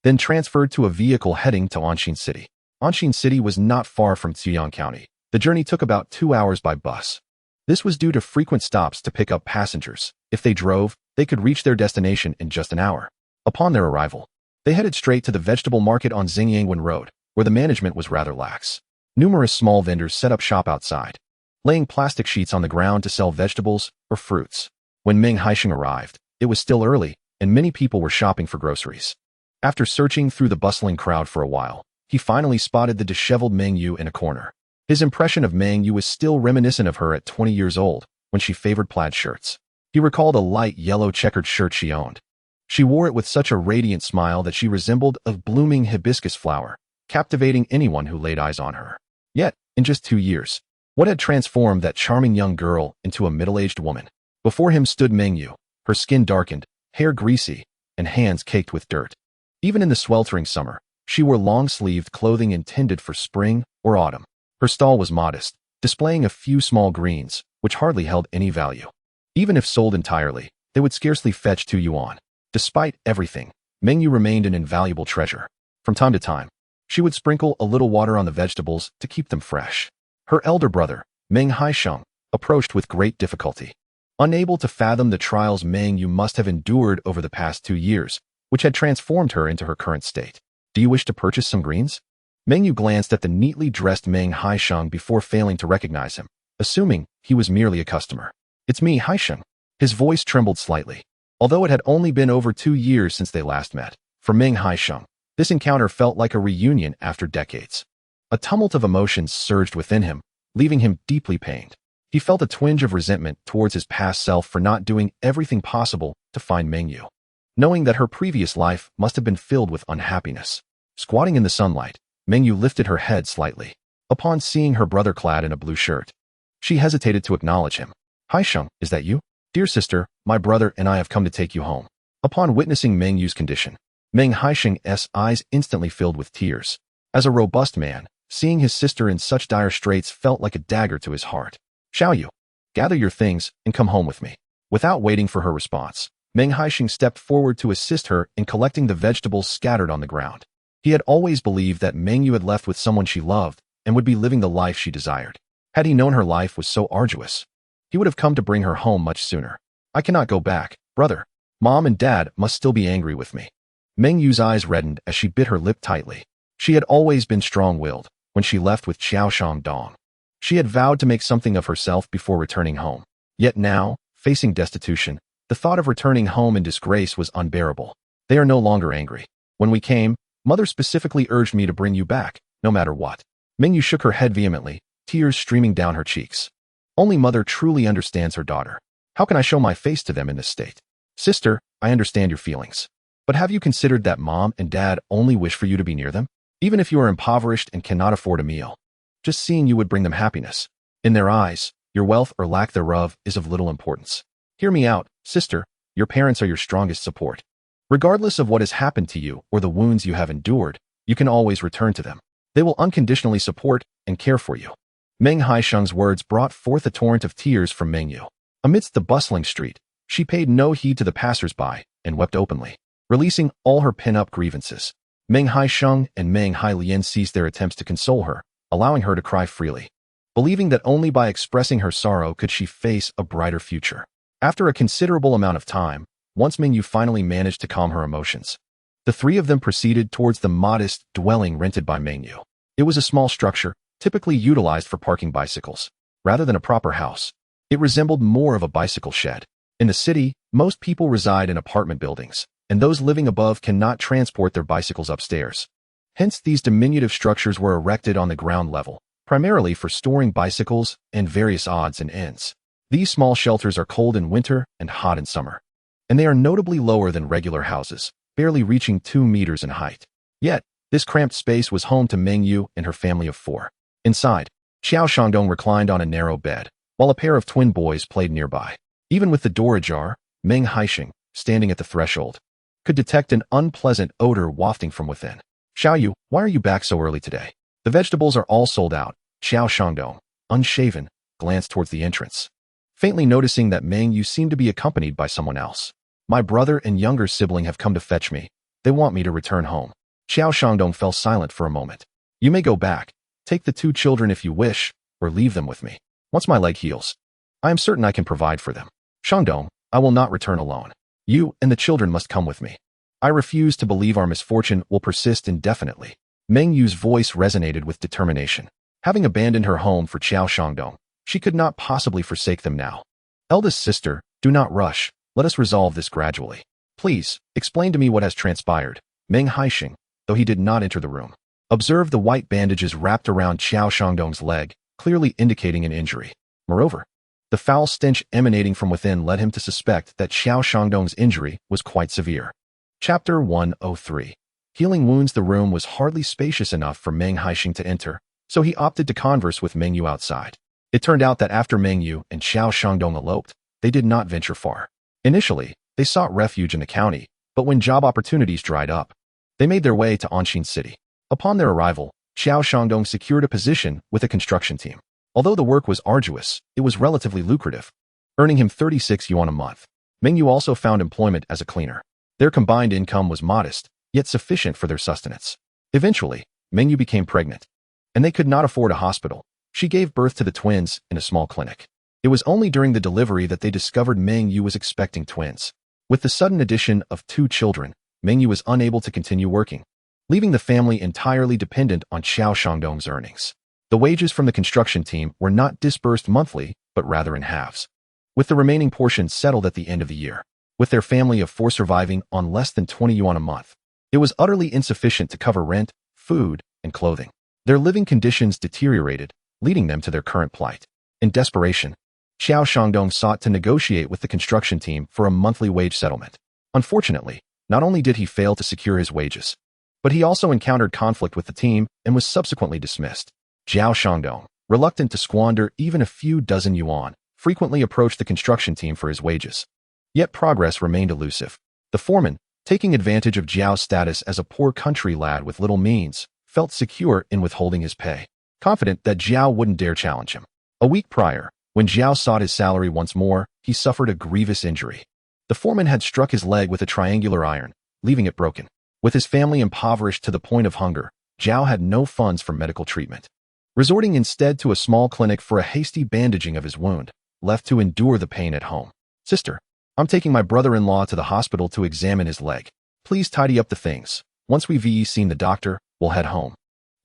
then transferred to a vehicle heading to Anqin City. Anqin City was not far from Ziyang County. The journey took about 2 hours by bus. This was due to frequent stops to pick up passengers. If they drove, they could reach their destination in just an hour. Upon their arrival, they headed straight to the vegetable market on Xingyangwen Road, where the management was rather lax. Numerous small vendors set up shop outside, laying plastic sheets on the ground to sell vegetables or fruits. When Meng Haisheng arrived, it was still early, and many people were shopping for groceries. After searching through the bustling crowd for a while, he finally spotted the disheveled Meng Yu in a corner. His impression of Meng Yu was still reminiscent of her at 20 years old, when she favored plaid shirts. He recalled a light yellow checkered shirt she owned. She wore it with such a radiant smile that she resembled a blooming hibiscus flower, captivating anyone who laid eyes on her. Yet, in just 2 years, what had transformed that charming young girl into a middle-aged woman? Before him stood Meng Yu, her skin darkened, hair greasy, and hands caked with dirt. Even in the sweltering summer, she wore long-sleeved clothing intended for spring or autumn. Her stall was modest, displaying a few small greens, which hardly held any value. Even if sold entirely, they would scarcely fetch 2 yuan. Despite everything, Meng Yu remained an invaluable treasure. From time to time, she would sprinkle a little water on the vegetables to keep them fresh. Her elder brother, Meng Haisheng, approached with great difficulty. Unable to fathom the trials Meng Yu must have endured over the past 2 years, which had transformed her into her current state. Do you wish to purchase some greens? Meng Yu glanced at the neatly dressed Meng Haisheng before failing to recognize him, assuming he was merely a customer. It's me, Haisheng. His voice trembled slightly. Although it had only been over 2 years since they last met, for Meng Haisheng, this encounter felt like a reunion after decades. A tumult of emotions surged within him, leaving him deeply pained. He felt a twinge of resentment towards his past self for not doing everything possible to find Meng Yu, knowing that her previous life must have been filled with unhappiness. Squatting in the sunlight, Meng Yu lifted her head slightly. Upon seeing her brother clad in a blue shirt, she hesitated to acknowledge him. Haisheng, is that you? Dear sister, my brother and I have come to take you home. Upon witnessing Meng Yu's condition, Meng Haisheng's eyes instantly filled with tears. As a robust man, seeing his sister in such dire straits felt like a dagger to his heart. Shall you? Gather your things and come home with me. Without waiting for her response, Meng Haisheng stepped forward to assist her in collecting the vegetables scattered on the ground. He had always believed that Meng Yu had left with someone she loved and would be living the life she desired. Had he known her life was so arduous, he would have come to bring her home much sooner. I cannot go back, brother. Mom and Dad must still be angry with me. Meng Yu's eyes reddened as she bit her lip tightly. She had always been strong-willed when she left with Xiao Dong. She had vowed to make something of herself before returning home. Yet now, facing destitution, the thought of returning home in disgrace was unbearable. They are no longer angry. When we came, Mother specifically urged me to bring you back, no matter what. Meng Yu shook her head vehemently, tears streaming down her cheeks. Only Mother truly understands her daughter. How can I show my face to them in this state? Sister, I understand your feelings. But have you considered that mom and dad only wish for you to be near them? Even if you are impoverished and cannot afford a meal, just seeing you would bring them happiness. In their eyes, your wealth or lack thereof is of little importance. Hear me out, sister. Your parents are your strongest support. Regardless of what has happened to you or the wounds you have endured, you can always return to them. They will unconditionally support and care for you. Meng Haisheng's words brought forth a torrent of tears from Meng Yu. Amidst the bustling street, she paid no heed to the passers-by and wept openly, releasing all her pin-up grievances. Meng Haisheng and Meng Hailian ceased their attempts to console her, allowing her to cry freely, believing that only by expressing her sorrow could she face a brighter future. After a considerable amount of time, once Meng Yu finally managed to calm her emotions, the three of them proceeded towards the modest dwelling rented by Meng Yu. It was a small structure, typically utilized for parking bicycles. Rather than a proper house, it resembled more of a bicycle shed. In the city, most people reside in apartment buildings, and those living above cannot transport their bicycles upstairs. Hence, these diminutive structures were erected on the ground level, primarily for storing bicycles and various odds and ends. These small shelters are cold in winter and hot in summer, and they are notably lower than regular houses, barely reaching 2 meters in height. Yet, this cramped space was home to Meng Yu and her family of 4. Inside, Xiao Shangdong reclined on a narrow bed, while a pair of twin boys played nearby. Even with the door ajar, Meng Haisheng, standing at the threshold, could detect an unpleasant odor wafting from within. Xiaoyu, why are you back so early today? The vegetables are all sold out. Xiao Shangdong, unshaven, glanced towards the entrance, faintly noticing that Meng Yu seemed to be accompanied by someone else. My brother and younger sibling have come to fetch me. They want me to return home. Xiao Shangdong fell silent for a moment. You may go back. Take the 2 children if you wish, or leave them with me. Once my leg heals, I am certain I can provide for them. Shangdong, I will not return alone. You and the children must come with me. I refuse to believe our misfortune will persist indefinitely. Meng Yu's voice resonated with determination. Having abandoned her home for Xiao Shangdong, she could not possibly forsake them now. Eldest sister, do not rush. Let us resolve this gradually. Please, explain to me what has transpired. Meng Haisheng, though he did not enter the room, observed the white bandages wrapped around Xiao Shangdong's leg, clearly indicating an injury. Moreover, the foul stench emanating from within led him to suspect that Xiao Shangdong's injury was quite severe. Chapter 103. Healing wounds. The room was hardly spacious enough for Meng Haisheng to enter, so he opted to converse with Meng Yu outside. It turned out that after Meng Yu and Xiao Shangdong eloped, they did not venture far. Initially, they sought refuge in the county, but when job opportunities dried up, they made their way to Anxin City. Upon their arrival, Xiao Shangdong secured a position with a construction team. Although the work was arduous, it was relatively lucrative, earning him 36 yuan a month. Meng Yu also found employment as a cleaner. Their combined income was modest, yet sufficient for their sustenance. Eventually, Meng Yu became pregnant, and they could not afford a hospital. She gave birth to the twins in a small clinic. It was only during the delivery that they discovered Meng Yu was expecting twins. With the sudden addition of 2 children, Meng Yu was unable to continue working, leaving the family entirely dependent on Xiao Shangdong's earnings. The wages from the construction team were not disbursed monthly, but rather in halves, with the remaining portion settled at the end of the year. With their family of 4 surviving on less than 20 yuan a month, it was utterly insufficient to cover rent, food, and clothing. Their living conditions deteriorated, leading them to their current plight. In desperation, Xiao Shangdong sought to negotiate with the construction team for a monthly wage settlement. Unfortunately, not only did he fail to secure his wages, but he also encountered conflict with the team and was subsequently dismissed. Xiao Shangdong, reluctant to squander even a few dozen yuan, frequently approached the construction team for his wages. Yet progress remained elusive. The foreman, taking advantage of Jiao's status as a poor country lad with little means, felt secure in withholding his pay, confident that Jiao wouldn't dare challenge him. A week prior, when Jiao sought his salary once more, he suffered a grievous injury. The foreman had struck his leg with a triangular iron, leaving it broken. With his family impoverished to the point of hunger, Jiao had no funds for medical treatment, resorting instead to a small clinic for a hasty bandaging of his wound, left to endure the pain at home. Sister, I'm taking my brother-in-law to the hospital to examine his leg. Please tidy up the things. Once we've seen the doctor, we'll head home.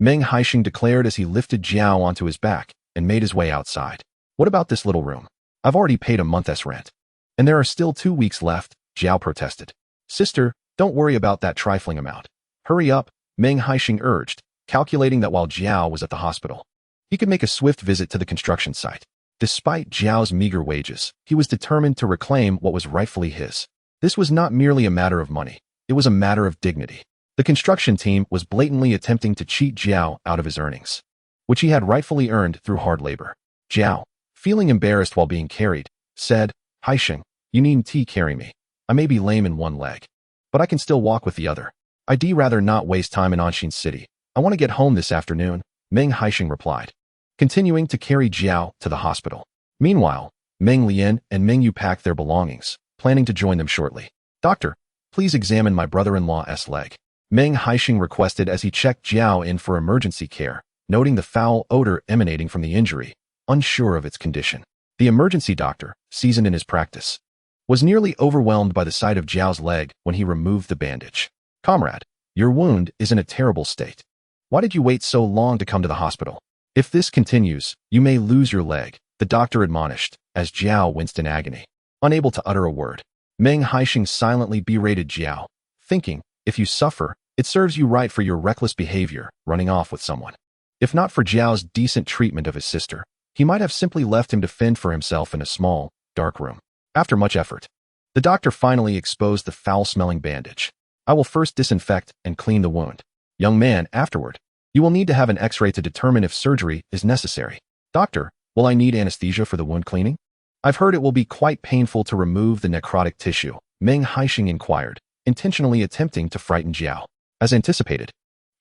Meng Haisheng declared as he lifted Jiao onto his back and made his way outside. What about this little room? I've already paid a month's rent, and there are still 2 weeks left, Jiao protested. Sister, don't worry about that trifling amount. Hurry up, Meng Haisheng urged, calculating that while Jiao was at the hospital, he could make a swift visit to the construction site. Despite Zhao's meager wages, he was determined to reclaim what was rightfully his. This was not merely a matter of money. It was a matter of dignity. The construction team was blatantly attempting to cheat Zhao out of his earnings, which he had rightfully earned through hard labor. Zhao, feeling embarrassed while being carried, said, "Haisheng, you needn't carry me. I may be lame in one leg, but I can still walk with the other. I'd rather not waste time in Anshin City. I want to get home this afternoon," Meng Haisheng replied, continuing to carry Zhao to the hospital. Meanwhile, Meng Lian and Meng Yu packed their belongings, planning to join them shortly. "Doctor, please examine my brother-in-law's leg," Meng Haisheng requested as he checked Zhao in for emergency care, noting the foul odor emanating from the injury, unsure of its condition. The emergency doctor, seasoned in his practice, was nearly overwhelmed by the sight of Zhao's leg when he removed the bandage. "Comrade, your wound is in a terrible state. Why did you wait so long to come to the hospital? If this continues, you may lose your leg," the doctor admonished, as Zhao winced in agony. Unable to utter a word, Meng Haisheng silently berated Zhao, thinking, "If you suffer, it serves you right for your reckless behavior, running off with someone." If not for Zhao's decent treatment of his sister, he might have simply left him to fend for himself in a small, dark room. After much effort, the doctor finally exposed the foul-smelling bandage. "I will first disinfect and clean the wound. Young man, afterward, you will need to have an X-ray to determine if surgery is necessary." "Doctor, will I need anesthesia for the wound cleaning?" "I've heard it will be quite painful to remove the necrotic tissue," Meng Haisheng inquired, intentionally attempting to frighten Zhao. As anticipated,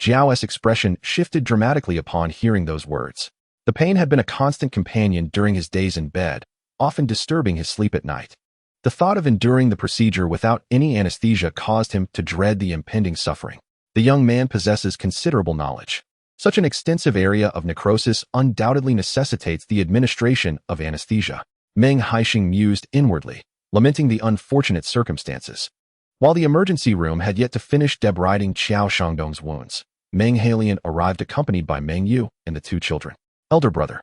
Zhao's expression shifted dramatically upon hearing those words. The pain had been a constant companion during his days in bed, often disturbing his sleep at night. The thought of enduring the procedure without any anesthesia caused him to dread the impending suffering. The young man possesses considerable knowledge. Such an extensive area of necrosis undoubtedly necessitates the administration of anesthesia. Meng Haisheng mused inwardly, lamenting the unfortunate circumstances. While the emergency room had yet to finish debriding Qiao Shangdong's wounds, Meng Hailian arrived accompanied by Meng Yu and the two children. "Elder brother,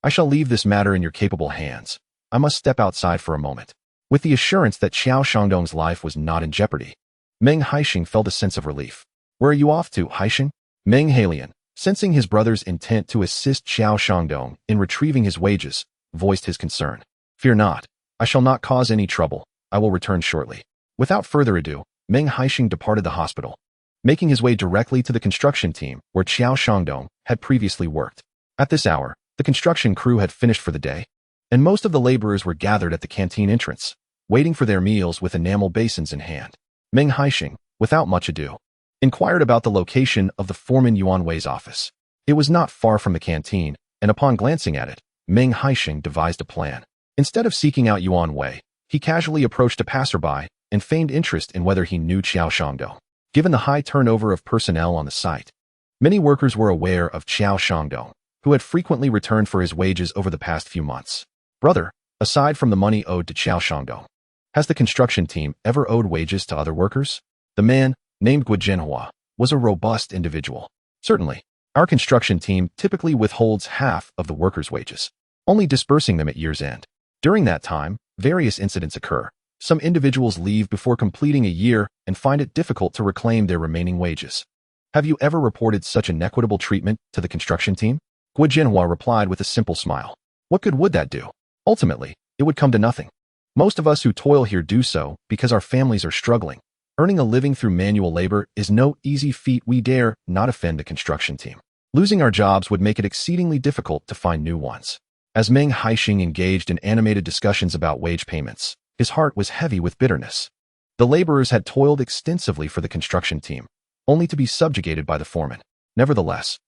I shall leave this matter in your capable hands. I must step outside for a moment." With the assurance that Qiao Shangdong's life was not in jeopardy, Meng Haisheng felt a sense of relief. "Where are you off to, Haisheng?" Meng Hailian, sensing his brother's intent to assist Qiao Shangdong in retrieving his wages, voiced his concern. "Fear not. I shall not cause any trouble. I will return shortly." Without further ado, Meng Haisheng departed the hospital, making his way directly to the construction team where Qiao Shangdong had previously worked. At this hour, the construction crew had finished for the day, and most of the laborers were gathered at the canteen entrance, waiting for their meals with enamel basins in hand. Meng Haisheng, without much ado, inquired about the location of the foreman Yuan Wei's office. It was not far from the canteen, and upon glancing at it, Meng Haisheng devised a plan. Instead of seeking out Yuan Wei, he casually approached a passerby and feigned interest in whether he knew Qiao Shangdong. Given the high turnover of personnel on the site, many workers were aware of Qiao Shangdong, who had frequently returned for his wages over the past few months. "Brother, aside from the money owed to Qiao Shangdong, has the construction team ever owed wages to other workers?" The man, named Guo, was a robust individual. "Certainly, our construction team typically withholds half of the workers' wages, only dispersing them at year's end. During that time, various incidents occur. Some individuals leave before completing a year and find it difficult to reclaim their remaining wages. Have you ever reported such inequitable treatment to the construction team?" Guo replied with a simple smile. "What good would that do? Ultimately, it would come to nothing. Most of us who toil here do so because our families are struggling. Earning a living through manual labor is no easy feat. We dare not offend the construction team. Losing our jobs would make it exceedingly difficult to find new ones." As Meng Haisheng engaged in animated discussions about wage payments, his heart was heavy with bitterness. The laborers had toiled extensively for the construction team, only to be subjugated by the foreman. Nevertheless,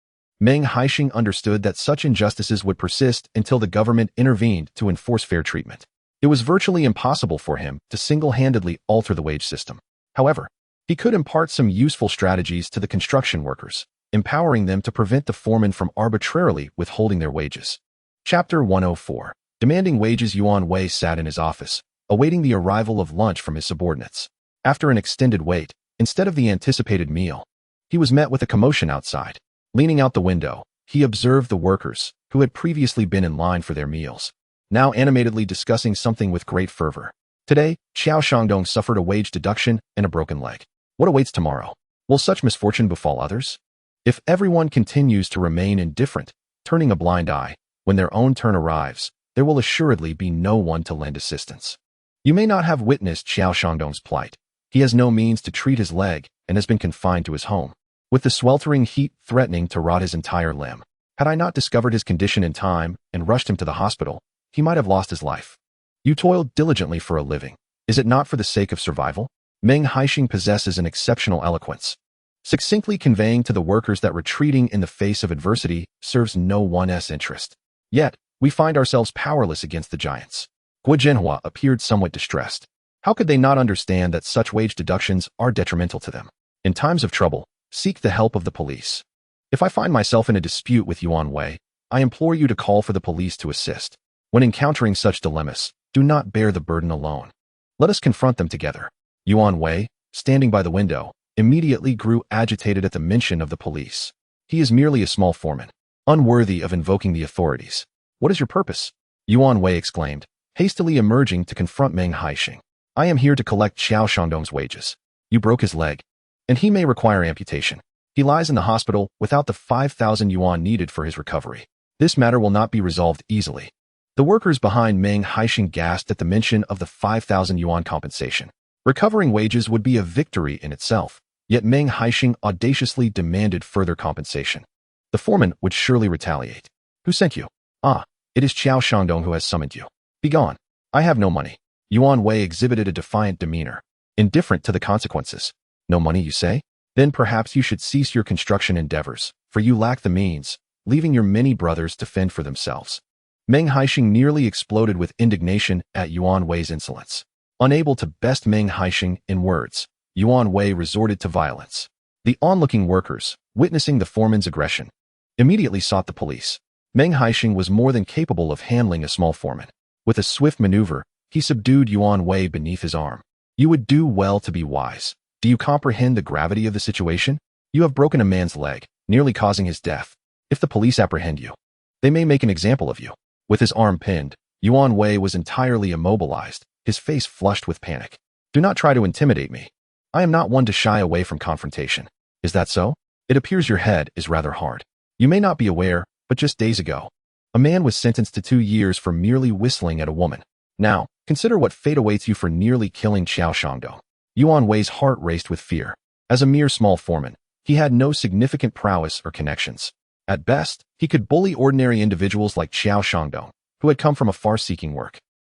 Meng Haisheng understood that such injustices would persist until the government intervened to enforce fair treatment. It was virtually impossible for him to single-handedly alter the wage system. However, he could impart some useful strategies to the construction workers, empowering them to prevent the foreman from arbitrarily withholding their wages. Chapter 104. Demanding wages. Yuan Wei sat in his office, awaiting the arrival of lunch from his subordinates. After an extended wait, instead of the anticipated meal, he was met with a commotion outside. Leaning out the window, he observed the workers, who had previously been in line for their meals, now animatedly discussing something with great fervor. Today, Qiao Shangdong suffered a wage deduction and a broken leg. What awaits tomorrow? Will such misfortune befall others? If everyone continues to remain indifferent, turning a blind eye, when their own turn arrives, there will assuredly be no one to lend assistance. You may not have witnessed Xiao Shangdong's plight. He has no means to treat his leg and has been confined to his home, with the sweltering heat threatening to rot his entire limb. Had I not discovered his condition in time and rushed him to the hospital, he might have lost his life. You toiled diligently for a living. Is it not for the sake of survival? Meng Haisheng possesses an exceptional eloquence, succinctly conveying to the workers that retreating in the face of adversity serves no one's interest. Yet, we find ourselves powerless against the giants. Guo Zhenhua appeared somewhat distressed. How could they not understand that such wage deductions are detrimental to them? In times of trouble, seek the help of the police. If I find myself in a dispute with Yuan Wei, I implore you to call for the police to assist. When encountering such dilemmas, do not bear the burden alone. Let us confront them together. Yuan Wei, standing by the window, immediately grew agitated at the mention of the police. He is merely a small foreman, unworthy of invoking the authorities. What is your purpose? Yuan Wei exclaimed, hastily emerging to confront Meng Haisheng. I am here to collect Xiao Shangdong's wages. You broke his leg, and he may require amputation. He lies in the hospital without the 5,000 yuan needed for his recovery. This matter will not be resolved easily. The workers behind Meng Haisheng gasped at the mention of the 5,000 yuan compensation. Recovering wages would be a victory in itself, yet Meng Haisheng audaciously demanded further compensation. The foreman would surely retaliate. Who sent you? Ah, it is Xiao Shangdong who has summoned you. Begone. I have no money. Yuan Wei exhibited a defiant demeanor, indifferent to the consequences. No money, you say? Then perhaps you should cease your construction endeavors, for you lack the means, leaving your many brothers to fend for themselves. Meng Haisheng nearly exploded with indignation at Yuan Wei's insolence. Unable to best Meng Haisheng in words, Yuan Wei resorted to violence. The onlooking workers, witnessing the foreman's aggression, immediately sought the police. Meng Haisheng was more than capable of handling a small foreman. With a swift maneuver, he subdued Yuan Wei beneath his arm. You would do well to be wise. Do you comprehend the gravity of the situation? You have broken a man's leg, nearly causing his death. If the police apprehend you, they may make an example of you. With his arm pinned, Yuan Wei was entirely immobilized, his face flushed with panic. Do not try to intimidate me. I am not one to shy away from confrontation. Is that so? It appears your head is rather hard. You may not be aware, but just days ago, a man was sentenced to 2 years for merely whistling at a woman. Now, consider what fate awaits you for nearly killing Xiao Shangdong. Yuan Wei's heart raced with fear. As a mere small foreman, he had no significant prowess or connections. At best, he could bully ordinary individuals like Xiao Shangdong, who had come from afar seeking work.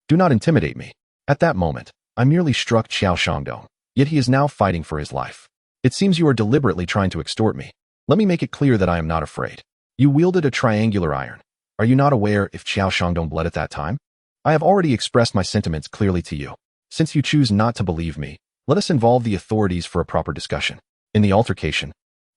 Do not intimidate me. At that moment, I merely struck Xiao Shangdong, yet he is now fighting for his life. It seems you are deliberately trying to extort me. Let me make it clear that I am not afraid. You wielded a triangular iron. Are you not aware if Xiao Shangdong bled at that time? I have already expressed my sentiments clearly to you. Since you choose not to believe me, let us involve the authorities for a proper discussion. In the altercation,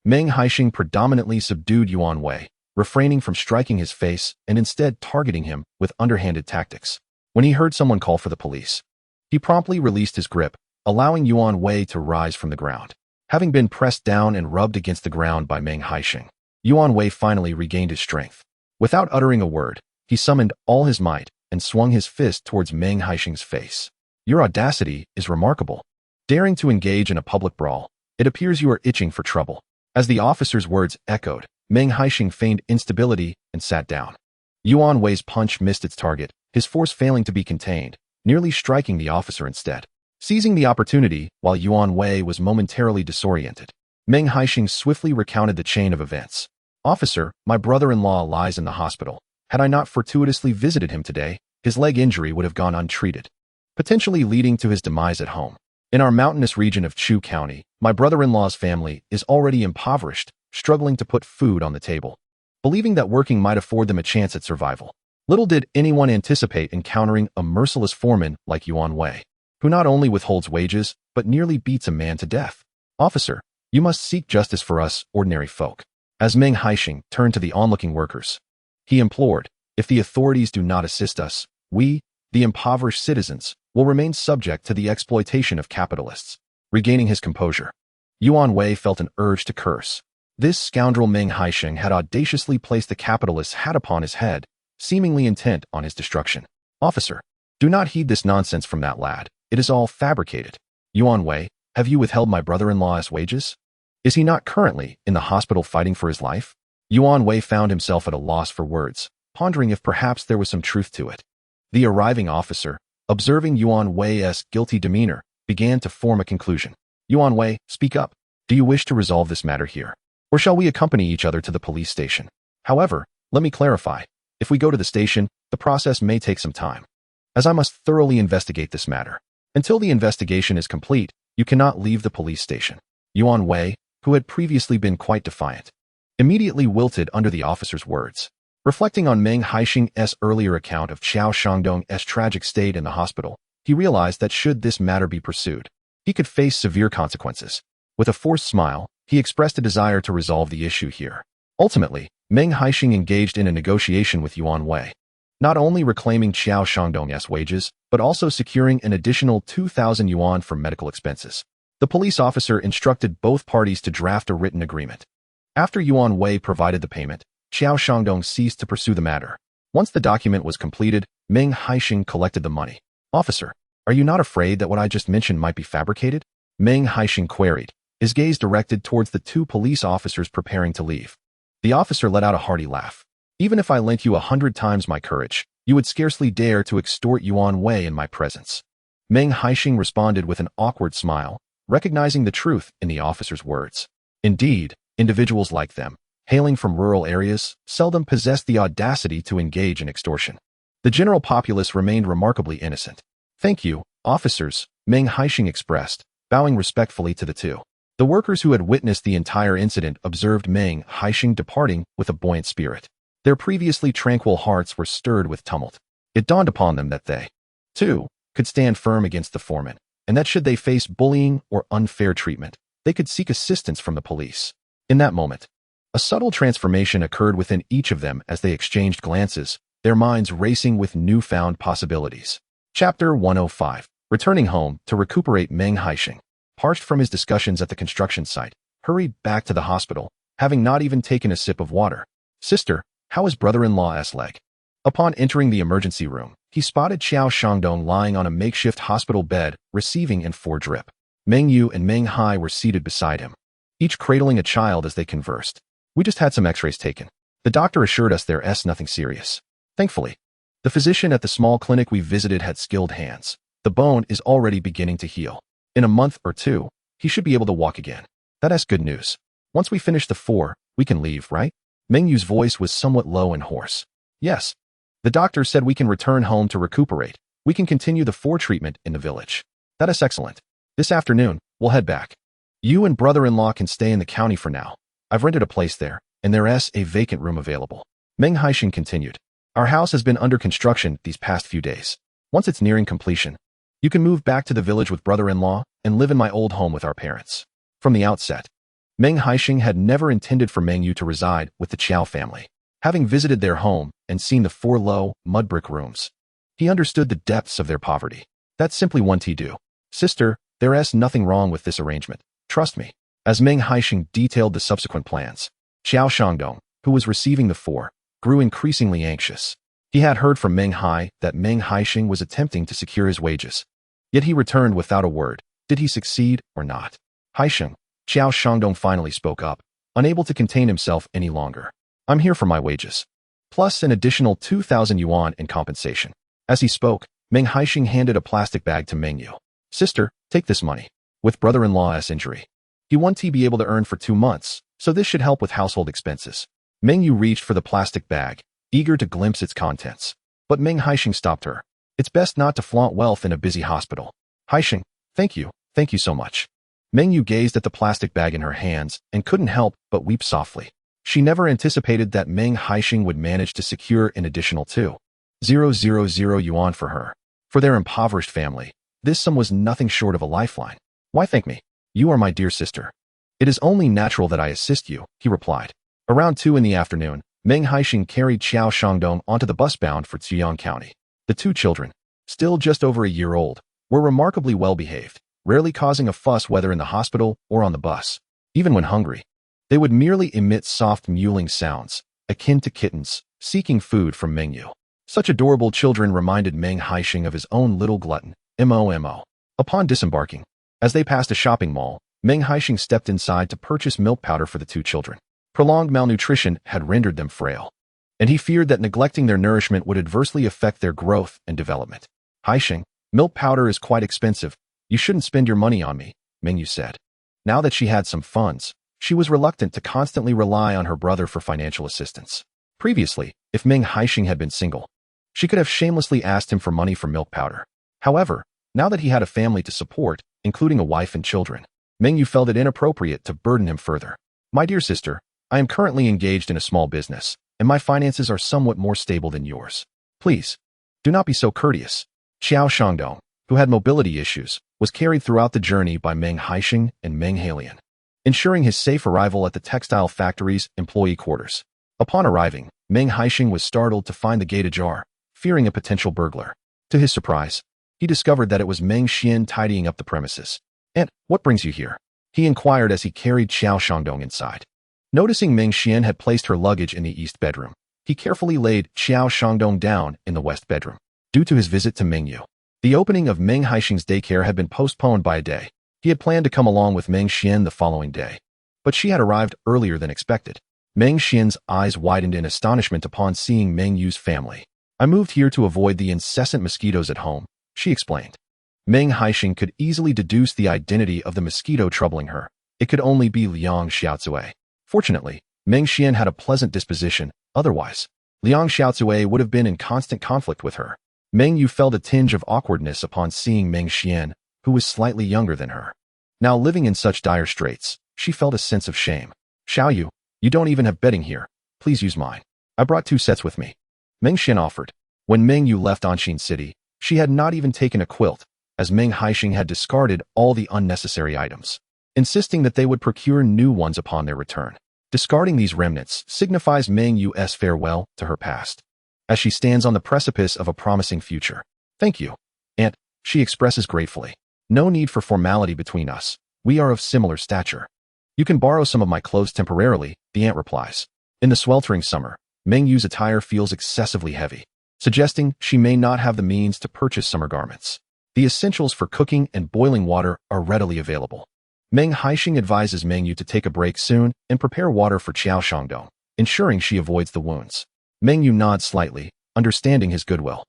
Meng Haisheng predominantly subdued Yuan Wei, refraining from striking his face and instead targeting him with underhanded tactics. When he heard someone call for the police, he promptly released his grip, allowing Yuan Wei to rise from the ground. Having been pressed down and rubbed against the ground by Meng Haisheng, Yuan Wei finally regained his strength. Without uttering a word, he summoned all his might and swung his fist towards Meng Haisheng's face. Your audacity is remarkable. Daring to engage in a public brawl, it appears you are itching for trouble. As the officer's words echoed, Meng Haisheng feigned instability and sat down. Yuan Wei's punch missed its target, his force failing to be contained, nearly striking the officer instead. Seizing the opportunity while Yuan Wei was momentarily disoriented, Meng Haisheng swiftly recounted the chain of events. Officer, my brother-in-law lies in the hospital. Had I not fortuitously visited him today, his leg injury would have gone untreated, potentially leading to his demise at home. In our mountainous region of Chu County, my brother-in-law's family is already impoverished, struggling to put food on the table, believing that working might afford them a chance at survival. Little did anyone anticipate encountering a merciless foreman like Yuan Wei, who not only withholds wages, but nearly beats a man to death. Officer, you must seek justice for us ordinary folk. As Meng Haisheng turned to the onlooking workers, he implored, if the authorities do not assist us, we, the impoverished citizens, will remain subject to the exploitation of capitalists. Regaining his composure, Yuan Wei felt an urge to curse. This scoundrel Meng Haisheng had audaciously placed the capitalist's hat upon his head, seemingly intent on his destruction. Officer, do not heed this nonsense from that lad. It is all fabricated. Yuan Wei, have you withheld my brother-in-law's wages? Is he not currently in the hospital fighting for his life? Yuan Wei found himself at a loss for words, pondering if perhaps there was some truth to it. The arriving officer, observing Yuan Wei's guilty demeanor, began to form a conclusion. Yuan Wei, speak up. Do you wish to resolve this matter here? Or shall we accompany each other to the police station? However, let me clarify. If we go to the station, the process may take some time, as I must thoroughly investigate this matter. Until the investigation is complete, you cannot leave the police station. Yuan Wei, who had previously been quite defiant, immediately wilted under the officer's words. Reflecting on Meng Haisheng's earlier account of Qiao Shangdong's tragic state in the hospital, he realized that should this matter be pursued, he could face severe consequences. With a forced smile, he expressed a desire to resolve the issue here. Ultimately, Meng Haisheng engaged in a negotiation with Yuan Wei, not only reclaiming Qiao Shangdong's wages, but also securing an additional 2,000 yuan for medical expenses. The police officer instructed both parties to draft a written agreement. After Yuan Wei provided the payment, Qiao Shangdong ceased to pursue the matter. Once the document was completed, Meng Haisheng collected the money. Officer, are you not afraid that what I just mentioned might be fabricated? Meng Haisheng queried, his gaze directed towards the two police officers preparing to leave. The officer let out a hearty laugh. Even if I lent you 100 times my courage, you would scarcely dare to extort Yuan Wei in my presence. Meng Haisheng responded with an awkward smile, recognizing the truth in the officer's words. Indeed, individuals like them, hailing from rural areas, seldom possessed the audacity to engage in extortion. The general populace remained remarkably innocent. Thank you, officers, Meng Haisheng expressed, bowing respectfully to the two. The workers who had witnessed the entire incident observed Meng Haisheng departing with a buoyant spirit. Their previously tranquil hearts were stirred with tumult. It dawned upon them that they, too, could stand firm against the foreman, and that should they face bullying or unfair treatment, they could seek assistance from the police. In that moment, a subtle transformation occurred within each of them as they exchanged glances, their minds racing with newfound possibilities. Chapter 105. Returning home to recuperate, Meng Haisheng, parched from his discussions at the construction site, hurried back to the hospital, having not even taken a sip of water. Sister, how is brother-in-law's leg? Upon entering the emergency room, he spotted Qiao Shangdong lying on a makeshift hospital bed, receiving an 4 drip. Meng Yu and Meng Hai were seated beside him, each cradling a child as they conversed. We just had some x-rays taken. The doctor assured us there's nothing serious. Thankfully, the physician at the small clinic we visited had skilled hands. The bone is already beginning to heal. In a month or 2, he should be able to walk again. That's good news. Once we finish the 4, we can leave, right? Meng Yu's voice was somewhat low and hoarse. Yes. The doctor said we can return home to recuperate. We can continue the 4 treatment in the village. That is excellent. This afternoon, we'll head back. You and brother-in-law can stay in the county for now. I've rented a place there, and there's a vacant room available. Meng Haisheng continued. Our house has been under construction these past few days. Once it's nearing completion, you can move back to the village with brother-in-law and live in my old home with our parents. From the outset, Meng Haisheng had never intended for Meng Yu to reside with the Qiao family. Having visited their home and seen the 4 low, mud brick rooms, he understood the depths of their poverty. That's simply one to do. Sister, there's nothing wrong with this arrangement. Trust me. As Meng Haisheng detailed the subsequent plans, Qiao Shangdong, who was receiving the 4, grew increasingly anxious. He had heard from Meng Hai that Meng Haisheng was attempting to secure his wages. Yet he returned without a word. Did he succeed or not? Haisheng, Qiao Shangdong finally spoke up, unable to contain himself any longer. I'm here for my wages, plus an additional 2,000 yuan in compensation. As he spoke, Meng Haisheng handed a plastic bag to Meng Yu. Sister, take this money. With brother-in-law's injury, he won't be able to earn for 2 months, so this should help with household expenses. Meng Yu reached for the plastic bag, eager to glimpse its contents. But Meng Haisheng stopped her. It's best not to flaunt wealth in a busy hospital. Haisheng, thank you so much. Meng Yu gazed at the plastic bag in her hands and couldn't help but weep softly. She never anticipated that Meng Haisheng would manage to secure an additional 2,000 yuan for her. For their impoverished family, this sum was nothing short of a lifeline. Why thank me? You are my dear sister. It is only natural that I assist you, he replied. Around 2 in the afternoon, Meng Haisheng carried Qiao Shangdong onto the bus bound for Ziyang County. The 2 children, still just over a year old, were remarkably well behaved, rarely causing a fuss whether in the hospital or on the bus. Even when hungry, they would merely emit soft mewling sounds, akin to kittens, seeking food from Meng Yu. Such adorable children reminded Meng Haisheng of his own little glutton, Momo. Upon disembarking, as they passed a shopping mall, Meng Haisheng stepped inside to purchase milk powder for the 2 children. Prolonged malnutrition had rendered them frail. and he feared that neglecting their nourishment would adversely affect their growth and development. Haisheng, milk powder is quite expensive. You shouldn't spend your money on me, Meng Yu said. Now that she had some funds, she was reluctant to constantly rely on her brother for financial assistance. Previously, if Meng Haisheng had been single, she could have shamelessly asked him for money for milk powder. However, now that he had a family to support, including a wife and children, Meng Yu felt it inappropriate to burden him further. My dear sister, I am currently engaged in a small business, and my finances are somewhat more stable than yours. Please, do not be so courteous. Xiao Shangdong, who had mobility issues, was carried throughout the journey by Meng Haisheng and Meng Haisheng, ensuring his safe arrival at the textile factory's employee quarters. Upon arriving, Meng Haisheng was startled to find the gate ajar, fearing a potential burglar. To his surprise, he discovered that it was Meng Xian tidying up the premises. "Aunt, what brings you here?" he inquired as he carried Xiao Shangdong inside. Noticing Meng Xian had placed her luggage in the east bedroom, he carefully laid Xiao Shangdong down in the west bedroom. Due to his visit to Meng Yu, the opening of Meng Haisheng's daycare had been postponed by a day. He had planned to come along with Meng Xian the following day, but she had arrived earlier than expected. Meng Xian's eyes widened in astonishment upon seeing Meng Yu's family. "I moved here to avoid the incessant mosquitoes at home," she explained. Meng Haisheng could easily deduce the identity of the mosquito troubling her. It could only be Liang Xiaozue. Fortunately, Meng Xian had a pleasant disposition. Otherwise, Liang Xiaozue would have been in constant conflict with her. Meng Yu felt a tinge of awkwardness upon seeing Meng Xian, who was slightly younger than her. Now living in such dire straits, she felt a sense of shame. "Xiaoyu, you don't even have bedding here. Please use mine. I brought 2 sets with me," Meng Xian offered. When Meng Yu left Anshin City, she had not even taken a quilt, as Meng Haisheng had discarded all the unnecessary items, insisting that they would procure new ones upon their return. Discarding these remnants signifies Meng Yu's farewell to her past, as she stands on the precipice of a promising future. "Thank you, Aunt," she expresses gratefully. "No need for formality between us. We are of similar stature." "You can borrow some of my clothes temporarily," the aunt replies. In the sweltering summer, Meng Yu's attire feels excessively heavy, suggesting she may not have the means to purchase summer garments. The essentials for cooking and boiling water are readily available. Meng Haisheng advises Meng Yu to take a break soon and prepare water for Xiao Shangdong, ensuring she avoids the wounds. Meng Yu nods slightly, understanding his goodwill.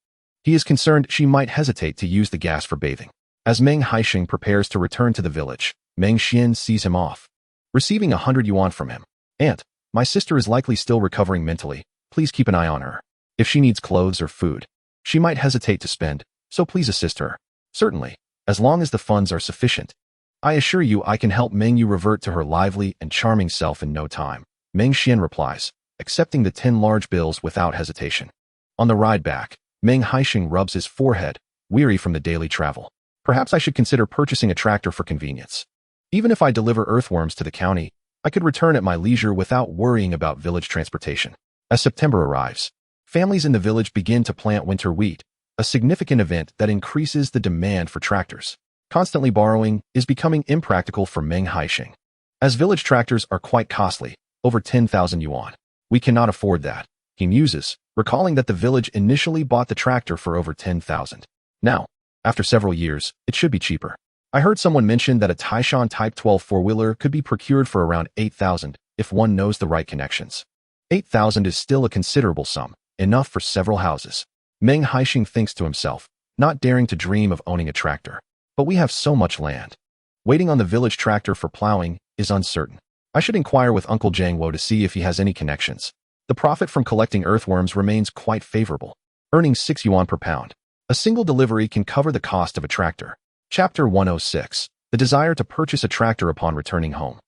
He is concerned she might hesitate to use the gas for bathing. As Meng Haisheng prepares to return to the village, Meng Xian sees him off, receiving 100 yuan from him. "Aunt, my sister is likely still recovering mentally. Please keep an eye on her. If she needs clothes or food, she might hesitate to spend, so please assist her." "Certainly, as long as the funds are sufficient. I assure you I can help Meng Yu revert to her lively and charming self in no time," Meng Xian replies, accepting the 10 large bills without hesitation. On the ride back, Meng Haisheng rubs his forehead, weary from the daily travel. "Perhaps I should consider purchasing a tractor for convenience. Even if I deliver earthworms to the county, I could return at my leisure without worrying about village transportation." As September arrives, families in the village begin to plant winter wheat, a significant event that increases the demand for tractors. Constantly borrowing is becoming impractical for Meng Haisheng, as village tractors are quite costly, over 10,000 yuan. "We cannot afford that," he muses, recalling that the village initially bought the tractor for over 10,000. Now, after several years, it should be cheaper. "I heard someone mention that a Taishan Type 12 four-wheeler could be procured for around 8,000 if one knows the right connections." 8,000 is still a considerable sum, enough for several houses. Meng Haisheng thinks to himself, not daring to dream of owning a tractor. "But we have so much land. Waiting on the village tractor for plowing is uncertain. I should inquire with Uncle Jangwo to see if he has any connections." The profit from collecting earthworms remains quite favorable, earning 6 yuan per pound. A single delivery can cover the cost of a tractor. Chapter 106. The desire to purchase a tractor upon returning home.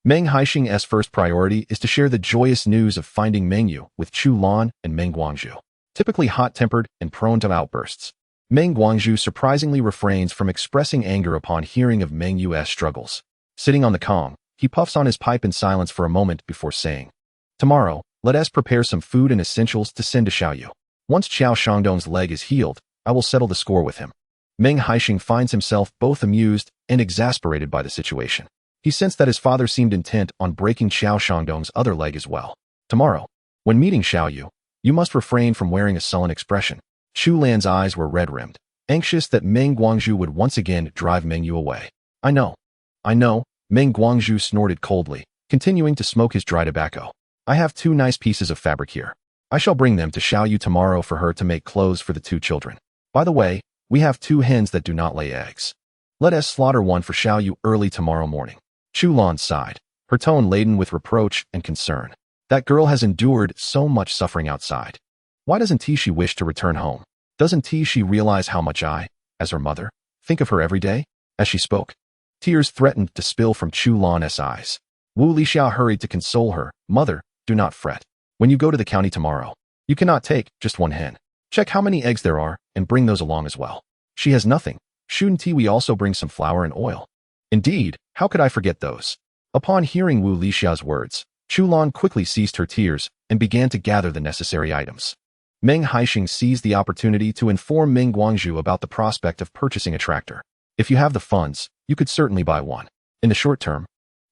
Meng Haisheng's first priority is to share the joyous news of finding Meng Yu with Chu Lan and Meng Guangzhu. Typically hot-tempered and prone to outbursts, Meng Guangzhu surprisingly refrains from expressing anger upon hearing of Meng Yu's struggles. Sitting on the calm, he puffs on his pipe in silence for a moment before saying, "Tomorrow, let us prepare some food and essentials to send to Xiaoyu. Once Xiao Shangdong's leg is healed, I will settle the score with him." Meng Haisheng finds himself both amused and exasperated by the situation. He sensed that his father seemed intent on breaking Xiao Shangdong's other leg as well. "Tomorrow, when meeting Xiaoyu, you must refrain from wearing a sullen expression." Chu Lan's eyes were red-rimmed, anxious that Meng Guangzhu would once again drive Meng Yu away. I know, Meng Guangzhu snorted coldly, continuing to smoke his dry tobacco. "I have 2 nice pieces of fabric here. I shall bring them to Xiaoyu tomorrow for her to make clothes for the 2 children. By the way, we have 2 hens that do not lay eggs. Let us slaughter one for Xiaoyu early tomorrow morning." Chulan sighed, her tone laden with reproach and concern. That girl has endured so much suffering outside. Why doesn't she wish to return home? Doesn't she realize how much I, as her mother, think of her every day? As she spoke, tears threatened to spill from Chulan's eyes. Wu Lixiao hurried to console her. "Mother, do not fret. When you go to the county tomorrow, you cannot take just 1 hen. Check how many eggs there are and bring those along as well. She has nothing. Shouldn't we also bring some flour and oil?" "Indeed, how could I forget those?" Upon hearing Wu Lixiao's words, Chulan quickly ceased her tears and began to gather the necessary items. Meng Haisheng seized the opportunity to inform Meng Guangzhu about the prospect of purchasing a tractor. "If you have the funds, you could certainly buy one. In the short term,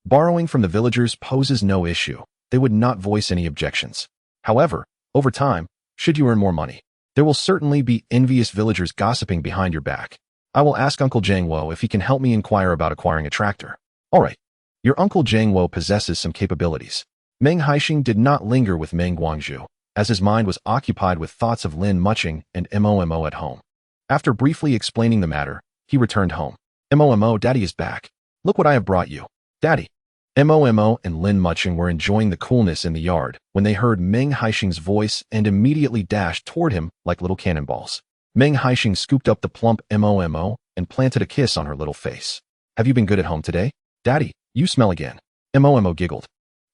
borrowing from the villagers poses no issue. They would not voice any objections. However, over time, should you earn more money, there will certainly be envious villagers gossiping behind your back. I will ask Uncle Jiangwo if he can help me inquire about acquiring a tractor." "All right. Your Uncle Jiangwo possesses some capabilities." Meng Haisheng did not linger with Meng Guangzhu, as his mind was occupied with thoughts of Lin Mucheng and Momo at home. After briefly explaining the matter, he returned home. "Momo, Daddy is back. Look what I have brought you." "Daddy." Momo and Lin Mucheng were enjoying the coolness in the yard when they heard Meng Haisheng's voice and immediately dashed toward him like little cannonballs. Meng Haisheng scooped up the plump Momo and planted a kiss on her little face. "Have you been good at home today? Daddy, you smell again." Momo giggled,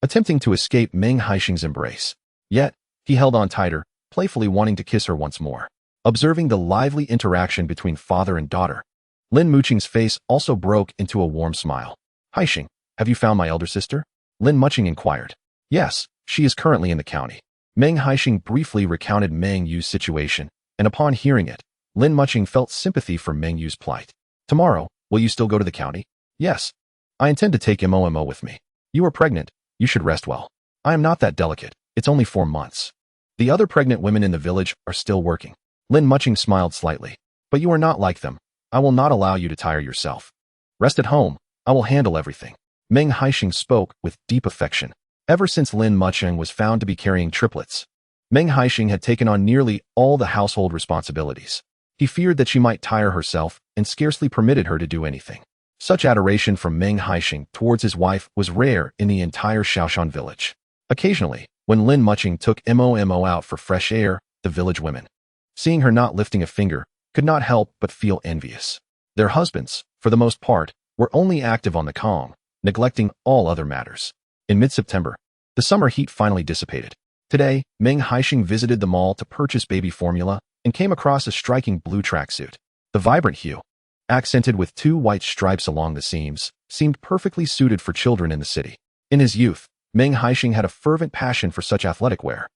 attempting to escape Meng Haisheng's embrace. Yet, he held on tighter, playfully wanting to kiss her once more. Observing the lively interaction between father and daughter, Lin Mucheng's face also broke into a warm smile. "Haisheng, have you found my elder sister?" Lin Mucheng inquired. "Yes, she is currently in the county." Meng Haisheng briefly recounted Meng Yu's situation, and upon hearing it, Lin Mucheng felt sympathy for Meng Yu's plight. "Tomorrow, will you still go to the county?" "Yes. I intend to take Momo with me." "You are pregnant. You should rest well." "I am not that delicate. It's only 4 months. The other pregnant women in the village are still working." Lin Mucheng smiled slightly. "But you are not like them. I will not allow you to tire yourself. Rest at home. I will handle everything." Meng Haisheng spoke with deep affection. Ever since Lin Mucheng was found to be carrying triplets, Meng Haisheng had taken on nearly all the household responsibilities. He feared that she might tire herself and scarcely permitted her to do anything. Such adoration from Meng Haisheng towards his wife was rare in the entire Shaoshan village. Occasionally, when Lin Mucheng took Momo out for fresh air, the village women, seeing her not lifting a finger, could not help but feel envious. Their husbands, for the most part, were only active on the Kong, neglecting all other matters. In mid-September, the summer heat finally dissipated. Today, Meng Haisheng visited the mall to purchase baby formula and came across a striking blue tracksuit. The vibrant hue, accented with 2 white stripes along the seams, seemed perfectly suited for children in the city. In his youth, Meng Haisheng had a fervent passion for such athletic wear.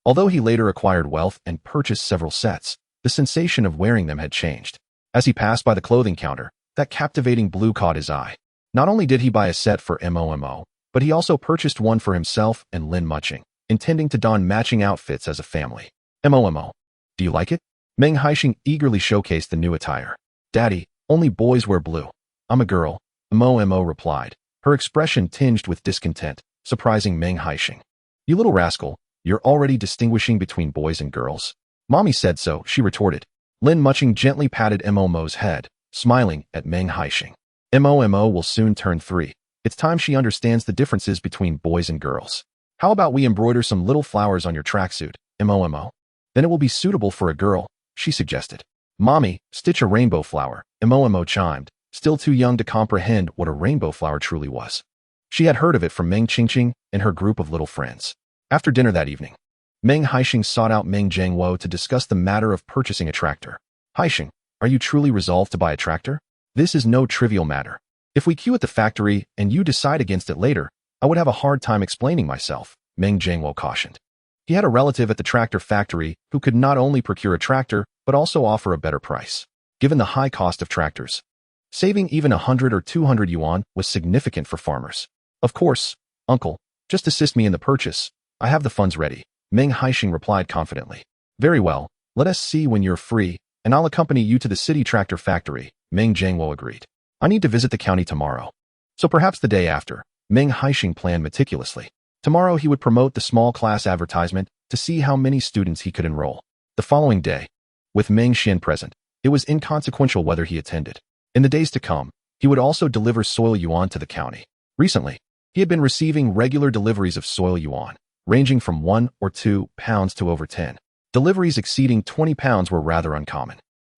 Although he later acquired wealth and purchased several sets, the sensation of wearing them had changed. As he passed by the clothing counter, that captivating blue caught his eye. Not only did he buy a set for Momo, but he also purchased one for himself and Lin Mucheng, intending to don matching outfits as a family. "Momo, do you like it?" Meng Haisheng eagerly showcased the new attire. "Daddy, only boys wear blue. I'm a girl," Momo replied, her expression tinged with discontent, surprising Meng Haisheng. "You little rascal, you're already distinguishing between boys and girls." "Mommy said so," she retorted. Lin Mucheng gently patted Momo's head, smiling at Meng Haisheng. "Momo will soon turn 3. It's time she understands the differences between boys and girls. How about we embroider some little flowers on your tracksuit, Momo? Then it will be suitable for a girl," she suggested. "Mommy, stitch a rainbow flower," Momo chimed, still too young to comprehend what a rainbow flower truly was. She had heard of it from Meng Qingqing and her group of little friends. After dinner that evening, Meng Haisheng sought out Meng Jiangwo to discuss the matter of purchasing a tractor. "Haisheng, are you truly resolved to buy a tractor? This is no trivial matter. If we queue at the factory and you decide against it later, I would have a hard time explaining myself," Meng Jiangwo cautioned. He had a relative at the tractor factory who could not only procure a tractor, but also offer a better price. Given the high cost of tractors, saving even 100 or 200 yuan was significant for farmers. "Of course, uncle, just assist me in the purchase. I have the funds ready," Meng Haisheng replied confidently. "Very well, let us see when you're free, and I'll accompany you to the city tractor factory," Meng Jiangwo agreed. "I need to visit the county tomorrow, so perhaps the day after," Meng Haisheng planned meticulously. Tomorrow he would promote the small class advertisement to see how many students he could enroll. The following day, with Meng Haisheng present, it was inconsequential whether he attended. In the days to come, he would also deliver soil yuan to the county. Recently, he had been receiving regular deliveries of soil yuan, ranging from 1 or 2 pounds to over 10. Deliveries exceeding 20 pounds were rather uncommon.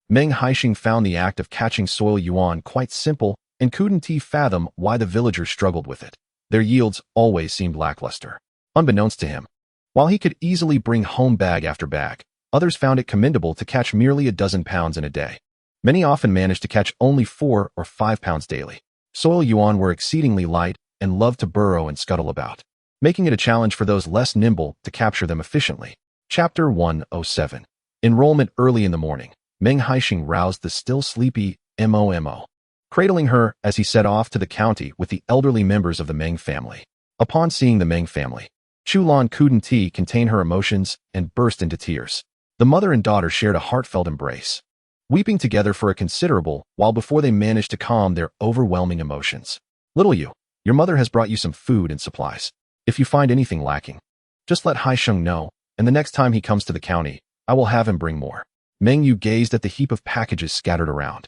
Meng Haisheng found the act of catching soil yuan quite simple and couldn't fathom why the villagers struggled with it. Their yields always seemed lackluster. Unbeknownst to him, while he could easily bring home bag after bag, others found it commendable to catch merely a dozen pounds in a day. Many often managed to catch only 4 or 5 pounds daily. Soil yuan were exceedingly light and loved to burrow and scuttle about, making it a challenge for those less nimble to capture them efficiently. Chapter 107. Enrollment. Early in the morning, Meng Haisheng roused the still sleepy Momo, cradling her as he set off to the county with the elderly members of the Meng family. Upon seeing the Meng family, Chulan couldn't contain her emotions and burst into tears. The mother and daughter shared a heartfelt embrace, weeping together for a considerable while before they managed to calm their overwhelming emotions. Little you, your mother has brought you some food and supplies. If you find anything lacking, just let Haisheng know, and the next time he comes to the county, I will have him bring more. Meng Yu gazed at the heap of packages scattered around.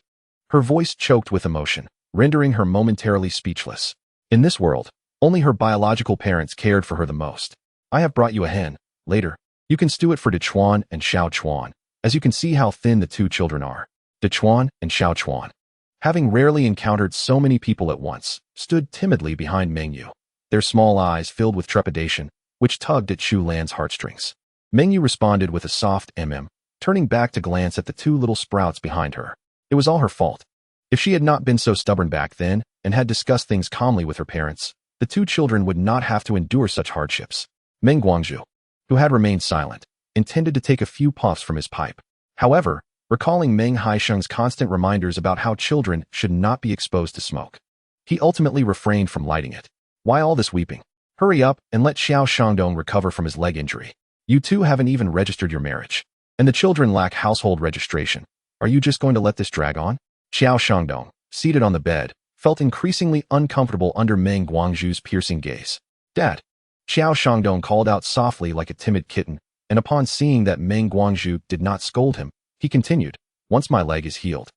Her voice choked with emotion, rendering her momentarily speechless. In this world, only her biological parents cared for her the most. I have brought you a hen. Later, you can stew it for Dechuan and Xiao Chuan, as you can see how thin the two children are. Dechuan and Xiao Chuan, having rarely encountered so many people at once, stood timidly behind Meng Yu, their small eyes filled with trepidation, which tugged at Chu Lan's heartstrings. Meng Yu responded with a soft turning back to glance at the two little sprouts behind her. It was all her fault. If she had not been so stubborn back then and had discussed things calmly with her parents, the two children would not have to endure such hardships. Meng Guangzhu, who had remained silent, intended to take a few puffs from his pipe. However, recalling Meng Haisheng's constant reminders about how children should not be exposed to smoke, he ultimately refrained from lighting it. Why all this weeping? Hurry up and let Xiao Shangdong recover from his leg injury. You two haven't even registered your marriage, and the children lack household registration. Are you just going to let this drag on? Xiao Shangdong, seated on the bed, felt increasingly uncomfortable under Meng Guangzhu's piercing gaze. Dad. Xiao Shangdong called out softly like a timid kitten, and upon seeing that Meng Guangzhu did not scold him, he continued, once my leg is healed,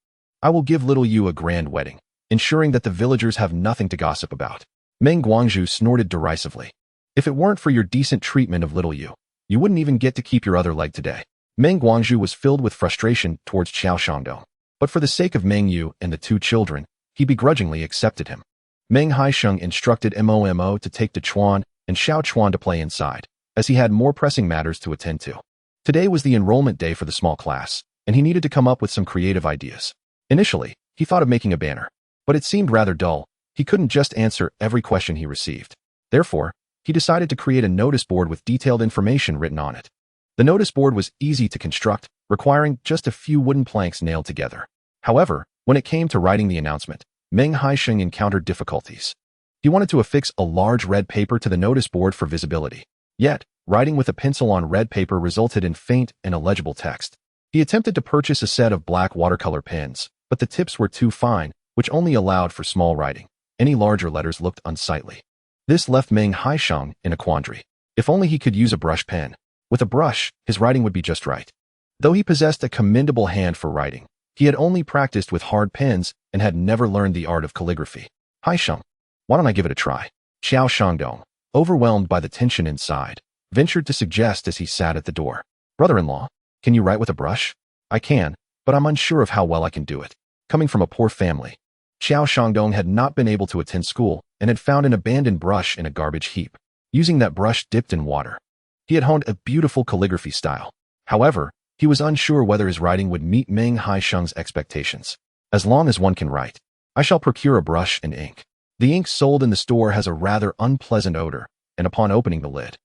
I will give little you a grand wedding, ensuring that the villagers have nothing to gossip about. Meng Guangzhu snorted derisively. If it weren't for your decent treatment of little you wouldn't even get to keep your other leg today. Meng Guangzhu was filled with frustration towards Xiao Shangdong, but for the sake of Meng Yu and the two children, he begrudgingly accepted him. Meng Haisheng instructed Momo to take Dechuan and Xiao Chuan to play inside, as he had more pressing matters to attend to. Today was the enrollment day for the small class, and he needed to come up with some creative ideas. Initially, he thought of making a banner, but it seemed rather dull. He couldn't just answer every question he received. Therefore, he decided to create a notice board with detailed information written on it. The notice board was easy to construct, requiring just a few wooden planks nailed together. However, when it came to writing the announcement, Meng Haisheng encountered difficulties. He wanted to affix a large red paper to the notice board for visibility. Yet, writing with a pencil on red paper resulted in faint and illegible text. He attempted to purchase a set of black watercolor pens, but the tips were too fine, which only allowed for small writing. Any larger letters looked unsightly. This left Meng Haisheng in a quandary. If only he could use a brush pen. With a brush, his writing would be just right. Though he possessed a commendable hand for writing, he had only practiced with hard pens and had never learned the art of calligraphy. Haisheng, why don't I give it a try? Xiao Shangdong, overwhelmed by the tension inside, ventured to suggest as he sat at the door. Brother-in-law, can you write with a brush? I can, but I'm unsure of how well I can do it. Coming from a poor family, Xiao Shangdong had not been able to attend school and had found an abandoned brush in a garbage heap. Using that brush dipped in water, he had honed a beautiful calligraphy style. However, he was unsure whether his writing would meet Meng Haisheng's expectations. As long as one can write, I shall procure a brush and ink. The ink sold in the store has a rather unpleasant odor, and upon opening the lid,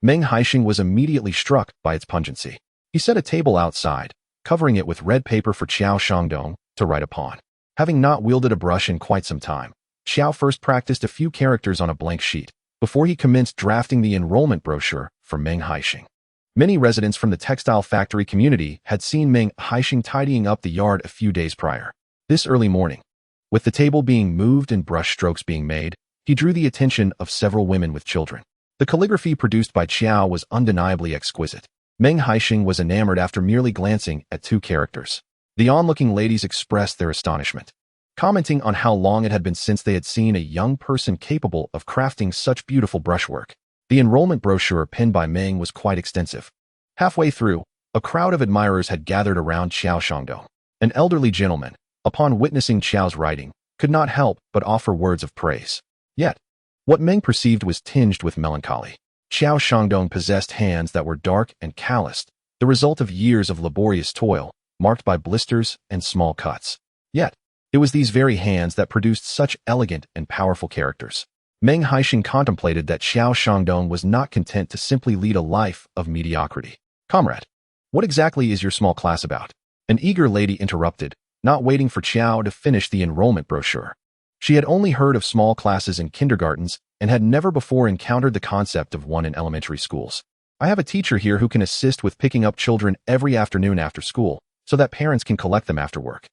Meng Haisheng was immediately struck by its pungency. He set a table outside, covering it with red paper for Xiao Shangdong to write upon. Having not wielded a brush in quite some time, Xiao first practiced a few characters on a blank sheet before he commenced drafting the enrollment brochure for Meng Haisheng. Many residents from the textile factory community had seen Meng Haisheng tidying up the yard a few days prior. This early morning, with the table being moved and brush strokes being made, he drew the attention of several women with children. The calligraphy produced by Qiao was undeniably exquisite. Meng Haisheng was enamored after merely glancing at 2 characters. The onlooking ladies expressed their astonishment, commenting on how long it had been since they had seen a young person capable of crafting such beautiful brushwork. The enrollment brochure pinned by Meng was quite extensive. Halfway through, a crowd of admirers had gathered around Qiao Shangdong. An elderly gentleman, upon witnessing Qiao's writing, could not help but offer words of praise. Yet, what Meng perceived was tinged with melancholy. Qiao Shangdong possessed hands that were dark and calloused, the result of years of laborious toil, marked by blisters and small cuts. Yet, it was these very hands that produced such elegant and powerful characters. Meng Haisheng contemplated that Qiao Shangdong was not content to simply lead a life of mediocrity. "Comrade, what exactly is your small class about?" An eager lady interrupted, not waiting for Qiao to finish the enrollment brochure. She had only heard of small classes in kindergartens and had never before encountered the concept of one in elementary schools. "I have a teacher here who can assist with picking up children every afternoon after school, so that parents can collect them after work."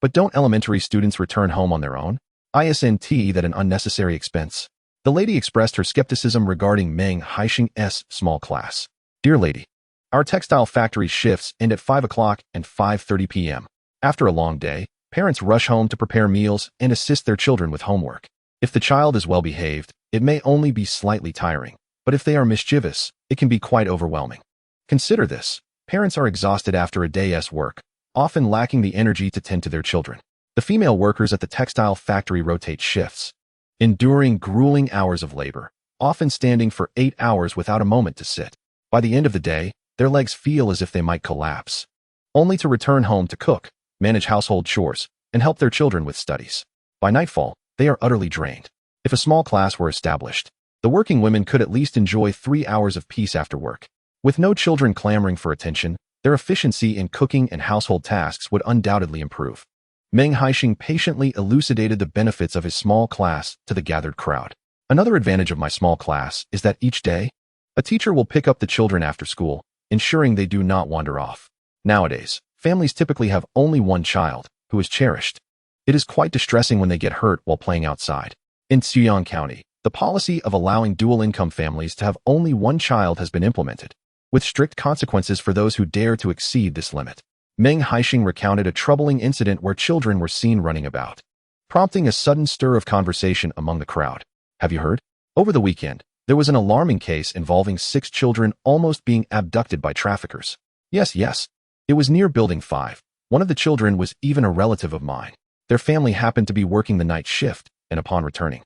"But don't elementary students return home on their own? Isn't that an unnecessary expense?" The lady expressed her skepticism regarding Meng Haisheng's small class. "Dear lady, our textile factory shifts end at 5 o'clock and 5:30 p.m. After a long day, parents rush home to prepare meals and assist their children with homework. If the child is well behaved, it may only be slightly tiring, but if they are mischievous, it can be quite overwhelming. Consider this. Parents are exhausted after a day's work, often lacking the energy to tend to their children. The female workers at the textile factory rotate shifts, enduring grueling hours of labor, often standing for 8 hours without a moment to sit. By the end of the day, their legs feel as if they might collapse, only to return home to cook, manage household chores, and help their children with studies. By nightfall, they are utterly drained. If a small class were established, the working women could at least enjoy 3 hours of peace after work. With no children clamoring for attention, their efficiency in cooking and household tasks would undoubtedly improve." Meng Haisheng patiently elucidated the benefits of his small class to the gathered crowd. "Another advantage of my small class is that each day, a teacher will pick up the children after school, ensuring they do not wander off. Nowadays, families typically have only one child, who is cherished. It is quite distressing when they get hurt while playing outside. In Xuyang County, the policy of allowing dual-income families to have only one child has been implemented, with strict consequences for those who dare to exceed this limit." Meng Haisheng recounted a troubling incident where children were seen running about, prompting a sudden stir of conversation among the crowd. "Have you heard? Over the weekend, there was an alarming case involving 6 children almost being abducted by traffickers." Yes. It was near Building 5. One of the children was even a relative of mine. Their family happened to be working the night shift, and upon returning,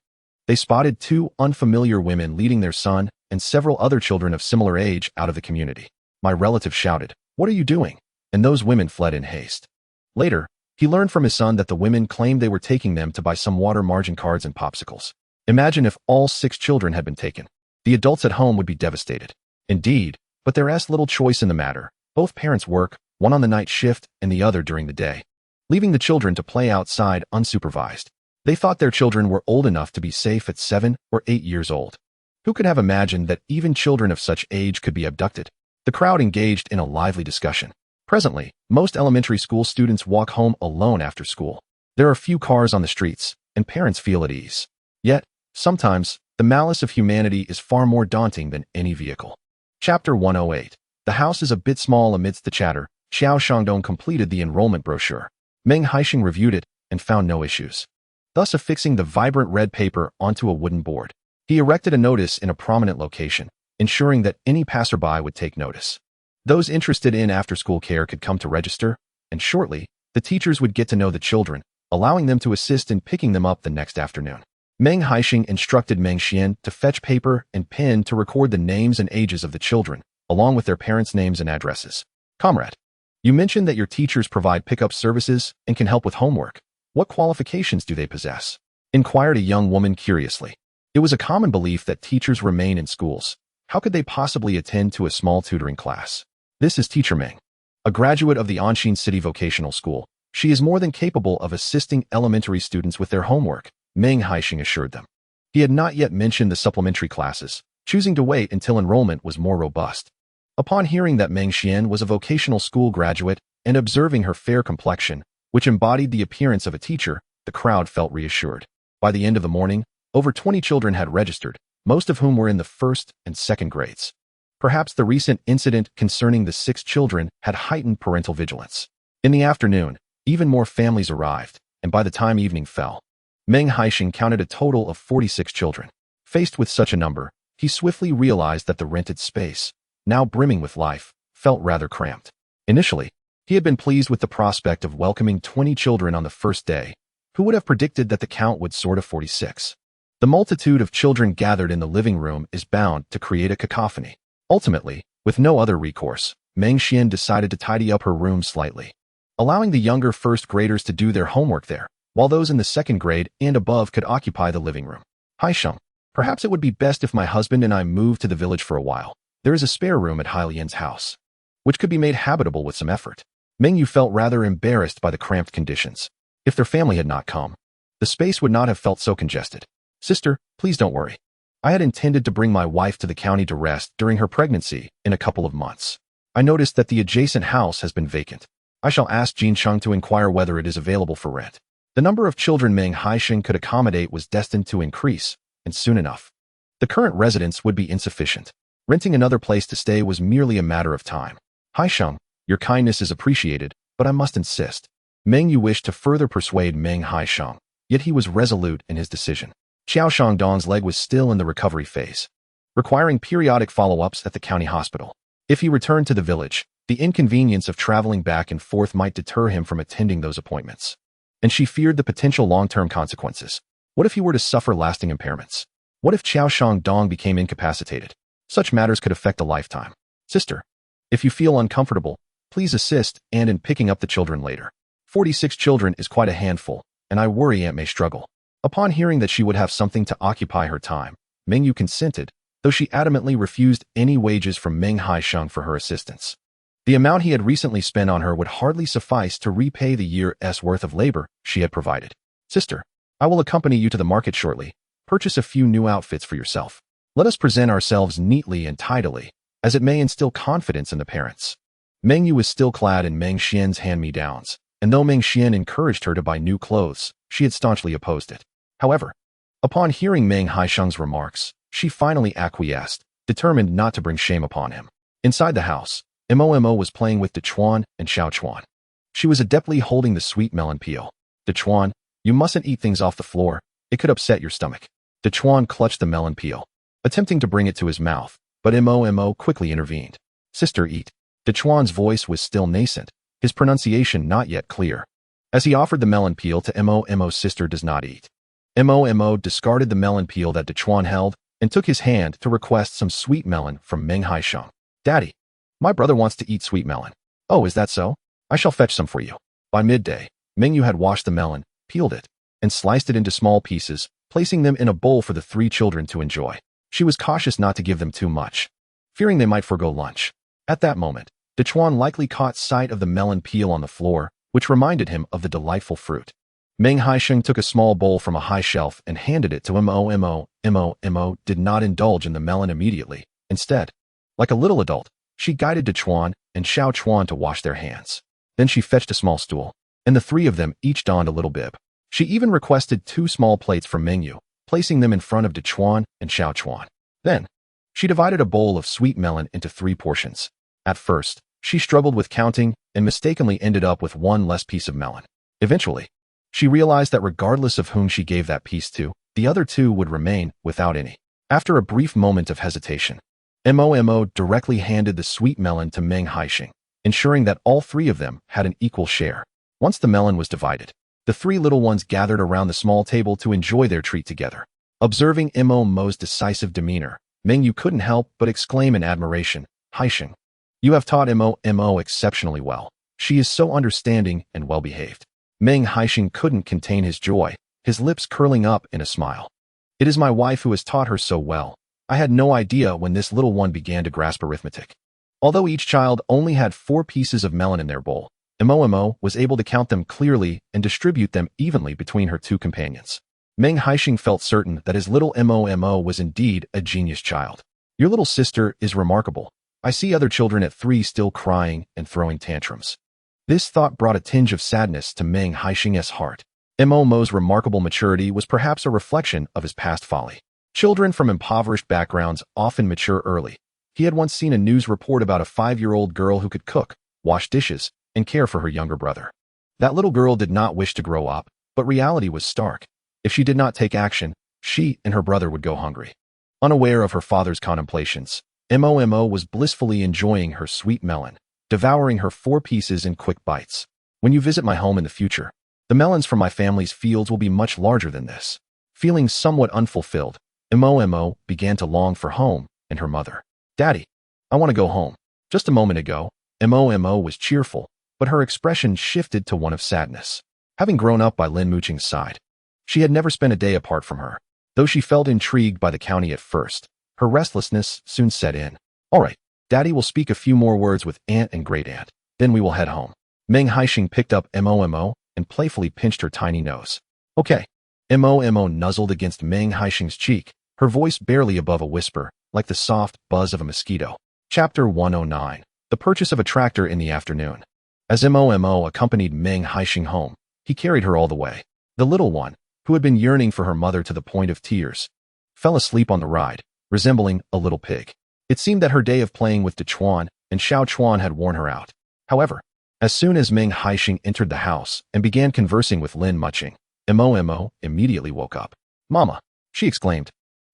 they spotted 2 unfamiliar women leading their son and several other children of similar age out of the community. My relative shouted, "What are you doing?" And those women fled in haste. Later, he learned from his son that the women claimed they were taking them to buy some water margin cards and popsicles. Imagine if all 6 children had been taken. The adults at home would be devastated. Indeed, but there is little choice in the matter. Both parents work, one on the night shift and the other during the day, leaving the children to play outside unsupervised. They thought their children were old enough to be safe at 7 or 8 years old. Who could have imagined that even children of such age could be abducted? The crowd engaged in a lively discussion. Presently, most elementary school students walk home alone after school. There are few cars on the streets, and parents feel at ease. Yet, sometimes, the malice of humanity is far more daunting than any vehicle. Chapter 108. The house is a bit small amidst the chatter. Qiao Shangdong completed the enrollment brochure. Meng Haisheng reviewed it and found no issues, thus affixing the vibrant red paper onto a wooden board. He erected a notice in a prominent location, ensuring that any passerby would take notice. Those interested in after-school care could come to register, and shortly, the teachers would get to know the children, allowing them to assist in picking them up the next afternoon. Meng Haisheng instructed Meng Xian to fetch paper and pen to record the names and ages of the children, along with their parents' names and addresses. "Comrade, you mentioned that your teachers provide pickup services and can help with homework. What qualifications do they possess?" inquired a young woman curiously. It was a common belief that teachers remain in schools. How could they possibly attend to a small tutoring class? "This is Teacher Meng, a graduate of the Anshin City Vocational School. She is more than capable of assisting elementary students with their homework," Meng Haisheng assured them. He had not yet mentioned the supplementary classes, choosing to wait until enrollment was more robust. Upon hearing that Meng Xian was a vocational school graduate and observing her fair complexion, which embodied the appearance of a teacher, the crowd felt reassured. By the end of the morning, over 20 children had registered, most of whom were in the first and second grades. Perhaps the recent incident concerning the 6 children had heightened parental vigilance. In the afternoon, even more families arrived, and by the time evening fell, Meng Haisheng counted a total of 46 children. Faced with such a number, he swiftly realized that the rented space, now brimming with life, felt rather cramped. Initially, he had been pleased with the prospect of welcoming 20 children on the first day. Who would have predicted that the count would soar to 46? The multitude of children gathered in the living room is bound to create a cacophony. Ultimately, with no other recourse, Meng Haisheng decided to tidy up her room slightly, allowing the younger first graders to do their homework there, while those in the second grade and above could occupy the living room. Haisheng, perhaps it would be best if my husband and I moved to the village for a while. There is a spare room at Hailian's house, which could be made habitable with some effort. Meng Yu felt rather embarrassed by the cramped conditions. If their family had not come, the space would not have felt so congested. Sister, please don't worry. I had intended to bring my wife to the county to rest during her pregnancy in a couple of months. I noticed that the adjacent house has been vacant. I shall ask Jin Cheng to inquire whether it is available for rent. The number of children Meng Haisheng could accommodate was destined to increase, and soon enough, the current residence would be insufficient. Renting another place to stay was merely a matter of time. Haisheng, your kindness is appreciated, but I must insist. Meng Yu wished to further persuade Meng Haisheng, yet he was resolute in his decision. Xiao Shangdong's leg was still in the recovery phase, requiring periodic follow-ups at the county hospital. If he returned to the village, the inconvenience of traveling back and forth might deter him from attending those appointments. And she feared the potential long-term consequences. What if he were to suffer lasting impairments? What if Xiao Shangdong became incapacitated? Such matters could affect a lifetime. Sister, if you feel uncomfortable, please assist and in picking up the children later. 46 children is quite a handful, and I worry Aunt may struggle. Upon hearing that she would have something to occupy her time, Meng Yu consented, though she adamantly refused any wages from Meng Haisheng for her assistance. The amount he had recently spent on her would hardly suffice to repay the year's worth of labor she had provided. Sister, I will accompany you to the market shortly. Purchase a few new outfits for yourself. Let us present ourselves neatly and tidily, as it may instill confidence in the parents. Meng Yu was still clad in Meng Xian's hand-me-downs, and though Meng Xian encouraged her to buy new clothes, she had staunchly opposed it. However, upon hearing Meng Haisheng's remarks, she finally acquiesced, determined not to bring shame upon him. Inside the house, Momo was playing with Dechuan and Xiaochuan. She was adeptly holding the sweet melon peel. Dechuan, you mustn't eat things off the floor. It could upset your stomach. Dechuan clutched the melon peel, attempting to bring it to his mouth, but Momo quickly intervened. Sister, eat. Dechuan's voice was still nascent, his pronunciation not yet clear. As he offered the melon peel to Momo's sister does not eat. Momo discarded the melon peel that Dechuan held and took his hand to request some sweet melon from Meng Haisheng. Daddy, my brother wants to eat sweet melon. Oh, is that so? I shall fetch some for you. By midday, Meng Yu had washed the melon, peeled it, and sliced it into small pieces, placing them in a bowl for the 3 children to enjoy. She was cautious not to give them too much, fearing they might forgo lunch. At that moment, Dechuan likely caught sight of the melon peel on the floor, which reminded him of the delightful fruit. Meng Haisheng took a small bowl from a high shelf and handed it to Momo. Momo did not indulge in the melon immediately. Instead, like a little adult, she guided Dechuan and Xiaochuan to wash their hands. Then she fetched a small stool, and the 3 of them each donned a little bib. She even requested 2 small plates from Meng Yu, placing them in front of Dechuan and Xiaochuan. Then, she divided a bowl of sweet melon into 3 portions. At first, she struggled with counting and mistakenly ended up with 1 less piece of melon. Eventually, she realized that regardless of whom she gave that piece to, the other 2 would remain without any. After a brief moment of hesitation, Momo directly handed the sweet melon to Meng Haisheng, ensuring that all 3 of them had an equal share. Once the melon was divided, the 3 little ones gathered around the small table to enjoy their treat together. Observing Momo's decisive demeanor, Meng Yu couldn't help but exclaim in admiration, Haisheng, you have taught Momo exceptionally well. She is so understanding and well-behaved. Meng Haisheng couldn't contain his joy, his lips curling up in a smile. It is my wife who has taught her so well. I had no idea when this little one began to grasp arithmetic. Although each child only had 4 pieces of melon in their bowl, Momo was able to count them clearly and distribute them evenly between her 2 companions. Meng Haisheng felt certain that his little Momo was indeed a genius child. Your little sister is remarkable. I see other children at 3 still crying and throwing tantrums. This thought brought a tinge of sadness to Meng Haisheng's heart. Momo's remarkable maturity was perhaps a reflection of his past folly. Children from impoverished backgrounds often mature early. He had once seen a news report about a 5-year-old girl who could cook, wash dishes, and care for her younger brother. That little girl did not wish to grow up, but reality was stark. If she did not take action, she and her brother would go hungry. Unaware of her father's contemplations, Momo was blissfully enjoying her sweet melon, devouring her 4 pieces in quick bites. When you visit my home in the future, the melons from my family's fields will be much larger than this. Feeling somewhat unfulfilled, Momo began to long for home and her mother. Daddy, I want to go home. Just a moment ago, Momo was cheerful, but her expression shifted to one of sadness. Having grown up by Lin Mucheng's side, she had never spent a day apart from her. Though she felt intrigued by the county at first, her restlessness soon set in. All right, Daddy will speak a few more words with Aunt and Great-Aunt. Then we will head home. Meng Haisheng picked up Momo and playfully pinched her tiny nose. Okay. Momo nuzzled against Meng Haisheng's cheek, her voice barely above a whisper, like the soft buzz of a mosquito. Chapter 109. The purchase of a tractor in the afternoon. As Momo accompanied Meng Haisheng home, he carried her all the way. The little one, who had been yearning for her mother to the point of tears, fell asleep on the ride, resembling a little pig. It seemed that her day of playing with Dechuan and Xiao Chuan had worn her out. However, as soon as Meng Haisheng entered the house and began conversing with Lin Mucheng, Momo immediately woke up. Mama, she exclaimed,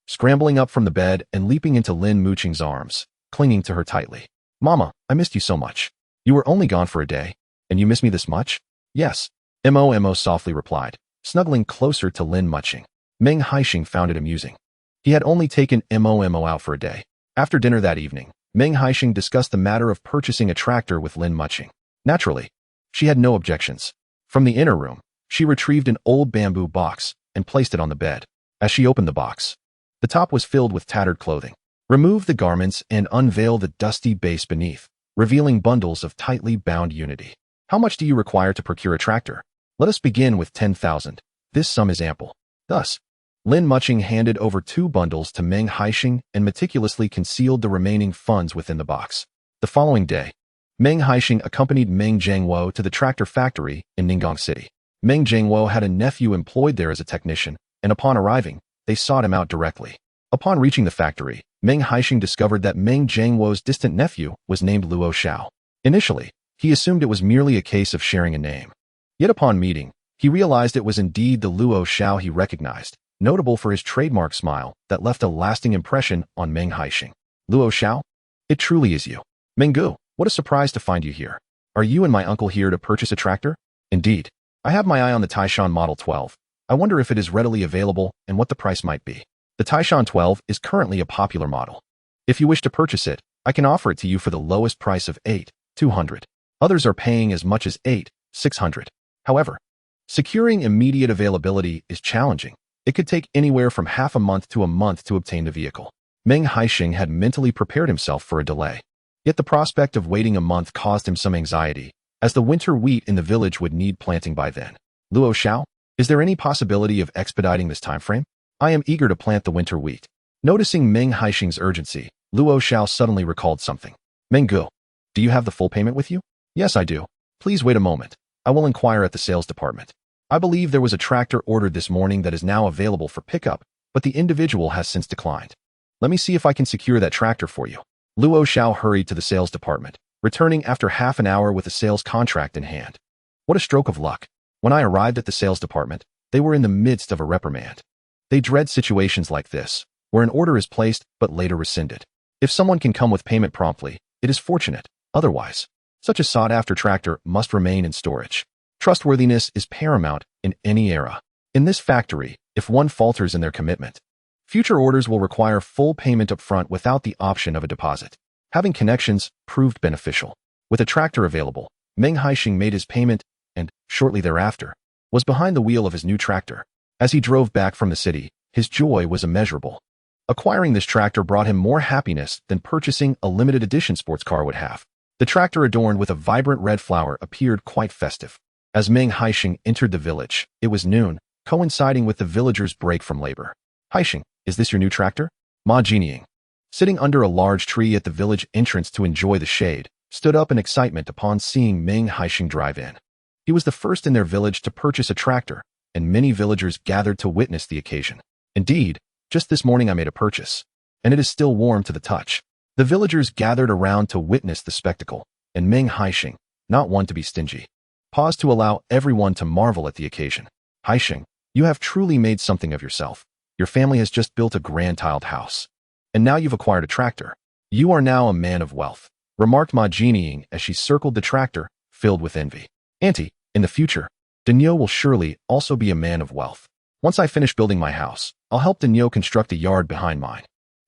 scrambling up from the bed and leaping into Lin Mucheng's arms, clinging to her tightly. Mama, I missed you so much. You were only gone for a day, and you miss me this much? Yes, Momo softly replied, snuggling closer to Lin Mucheng. Meng Haisheng found it amusing. He had only taken Momo out for a day. After dinner that evening, Meng Haisheng discussed the matter of purchasing a tractor with Lin Mucheng. Naturally, she had no objections. From the inner room, she retrieved an old bamboo box and placed it on the bed. As she opened the box, the top was filled with tattered clothing. Remove the garments and unveil the dusty base beneath, revealing bundles of tightly bound unity. How much do you require to procure a tractor? Let us begin with 10,000. This sum is ample. Thus, Lin Mucheng handed over 2 bundles to Meng Haisheng and meticulously concealed the remaining funds within the box. The following day, Meng Haisheng accompanied Meng Zhengwo to the tractor factory in Ningong City. Meng Zhengwo had a nephew employed there as a technician, and upon arriving, they sought him out directly. Upon reaching the factory, Meng Haisheng discovered that Meng Zhengwo's distant nephew was named Luo Xiao. Initially, he assumed it was merely a case of sharing a name. Yet upon meeting, he realized it was indeed the Luo Xiao he recognized, notable for his trademark smile that left a lasting impression on Meng Haisheng. Luo Xiao? It truly is you. Menggu, what a surprise to find you here. Are you and my uncle here to purchase a tractor? Indeed. I have my eye on the Taishan Model 12. I wonder if it is readily available and what the price might be. The Taishan 12 is currently a popular model. If you wish to purchase it, I can offer it to you for the lowest price of 8,200. Others are paying as much as 8,600. However, securing immediate availability is challenging. It could take anywhere from half a month to a month to obtain the vehicle. Meng Haisheng had mentally prepared himself for a delay. Yet the prospect of waiting a month caused him some anxiety, as the winter wheat in the village would need planting by then. Luo Xiao, is there any possibility of expediting this time frame? I am eager to plant the winter wheat. Noticing Meng Haisheng's urgency, Luo Xiao suddenly recalled something. Menggu, do you have the full payment with you? Yes, I do. Please wait a moment. I will inquire at the sales department. I believe there was a tractor ordered this morning that is now available for pickup, but the individual has since declined. Let me see if I can secure that tractor for you. Luo Xiao hurried to the sales department, returning after half an hour with a sales contract in hand. What a stroke of luck. When I arrived at the sales department, they were in the midst of a reprimand. They dread situations like this, where an order is placed but later rescinded. If someone can come with payment promptly, it is fortunate. Otherwise, such a sought-after tractor must remain in storage. Trustworthiness is paramount in any era. In this factory, if one falters in their commitment, future orders will require full payment up front without the option of a deposit. Having connections proved beneficial. With a tractor available, Meng Haisheng made his payment and, shortly thereafter, was behind the wheel of his new tractor. As he drove back from the city, his joy was immeasurable. Acquiring this tractor brought him more happiness than purchasing a limited edition sports car would have. The tractor adorned with a vibrant red flower appeared quite festive. As Meng Haisheng entered the village, it was noon, coinciding with the villagers' break from labor. Haisheng, is this your new tractor? Ma Jinying, sitting under a large tree at the village entrance to enjoy the shade, stood up in excitement upon seeing Meng Haisheng drive in. He was the first in their village to purchase a tractor, and many villagers gathered to witness the occasion. Indeed, Just this morning I made a purchase, and it is still warm to the touch. The villagers gathered around to witness the spectacle, and Meng Haisheng, not one to be stingy, paused to allow everyone to marvel at the occasion. Haisheng, you have truly made something of yourself. Your family has just built a grand tiled house. And now you've acquired a tractor. You are now a man of wealth, remarked Ma Jinying as she circled the tractor, filled with envy. Auntie, in the future, Daniel will surely also be a man of wealth. Once I finish building my house, I'll help Daniel construct a yard behind mine.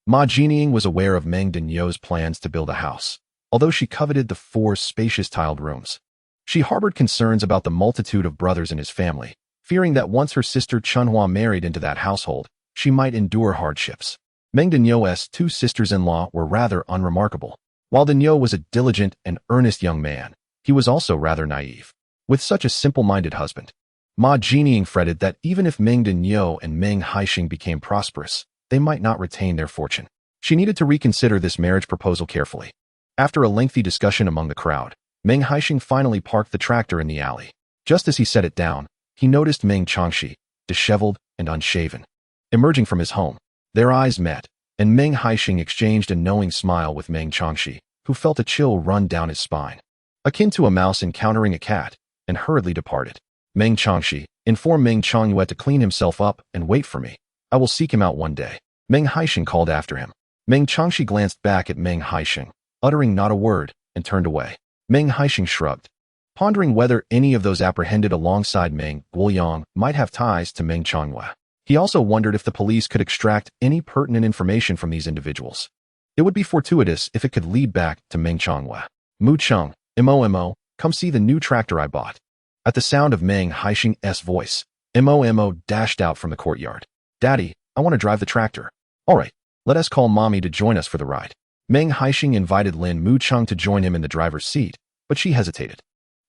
Ma Jinying was aware of Meng Daniel's plans to build a house, although she coveted the 4 spacious tiled rooms. She harbored concerns about the multitude of brothers in his family, fearing that once her sister Chunhua married into that household, she might endure hardships. Meng Daniel's 2 sisters-in-law were rather unremarkable. While Daniel was a diligent and earnest young man, he was also rather naive. With such a simple-minded husband, Ma Jinying fretted that even if Meng Daniel and Meng Haisheng became prosperous, they might not retain their fortune. She needed to reconsider this marriage proposal carefully. After a lengthy discussion among the crowd, Meng Haisheng finally parked the tractor in the alley. Just as he set it down, he noticed Meng Changxi, disheveled and unshaven, emerging from his home. Their eyes met, and Meng Haisheng exchanged a knowing smile with Meng Changxi, who felt a chill run down his spine, akin to a mouse encountering a cat, and hurriedly departed. Meng Changxi, inform Meng Changyue to clean himself up and wait for me. I will seek him out one day. Meng Haisheng called after him. Meng Changxi glanced back at Meng Haisheng, uttering not a word, and turned away. Meng Haisheng shrugged, pondering whether any of those apprehended alongside Meng Guoyang might have ties to Meng Changyue. He also wondered if the police could extract any pertinent information from these individuals. It would be fortuitous if it could lead back to Meng Changyue. Mucheng, Momo, come see the new tractor I bought. At the sound of Meng Haisheng's voice, Momo dashed out from the courtyard. Daddy, I want to drive the tractor. All right, let us call Mommy to join us for the ride. Meng Haisheng invited Lin Mucheng to join him in the driver's seat, but she hesitated.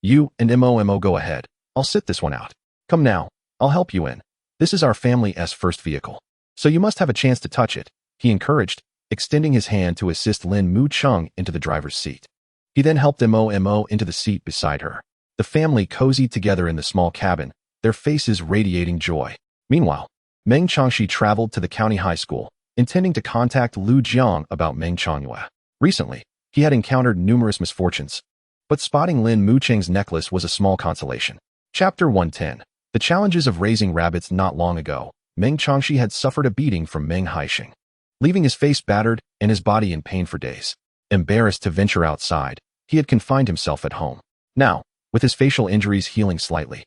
You and Momo go ahead. I'll sit this one out. Come now, I'll help you in. This is our family's first vehicle, so you must have a chance to touch it, he encouraged, extending his hand to assist Lin Mucheng into the driver's seat. He then helped Momo into the seat beside her. The family cozied together in the small cabin, their faces radiating joy. Meanwhile, Meng Changxi traveled to the county high school, intending to contact Lu Jiang about Meng Changyue. Recently, he had encountered numerous misfortunes, but spotting Lin Mucheng's necklace was a small consolation. Chapter 110. The challenges of raising rabbits. Not long ago, Meng Changxi had suffered a beating from Meng Haisheng, leaving his face battered and his body in pain for days. Embarrassed to venture outside, he had confined himself at home. Now, with his facial injuries healing slightly,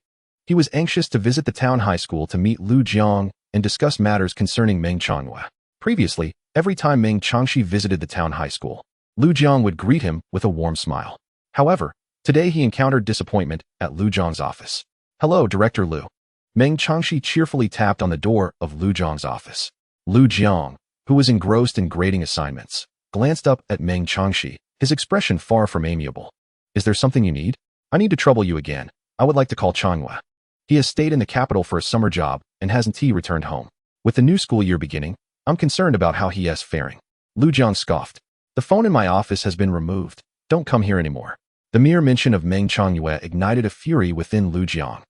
he was anxious to visit the town high school to meet Lu Jiang and discuss matters concerning Meng Changyue. Previously, every time Meng Changxi visited the town high school, Lu Jiang would greet him with a warm smile. However, today he encountered disappointment at Lu Jiang's office. Hello, Director Lu. Meng Changxi cheerfully tapped on the door of Lu Jiang's office. Lu Jiang, who was engrossed in grading assignments, glanced up at Meng Changxi, his expression far from amiable. Is there something you need? I need to trouble you again. I would like to call Changyue. He has stayed in the capital for a summer job and hasn't returned home. With the new school year beginning, I'm concerned about how he is faring. Lu Jiang scoffed. The phone in my office has been removed. Don't come here anymore. The mere mention of Meng Changyue ignited a fury within Lu Jiang.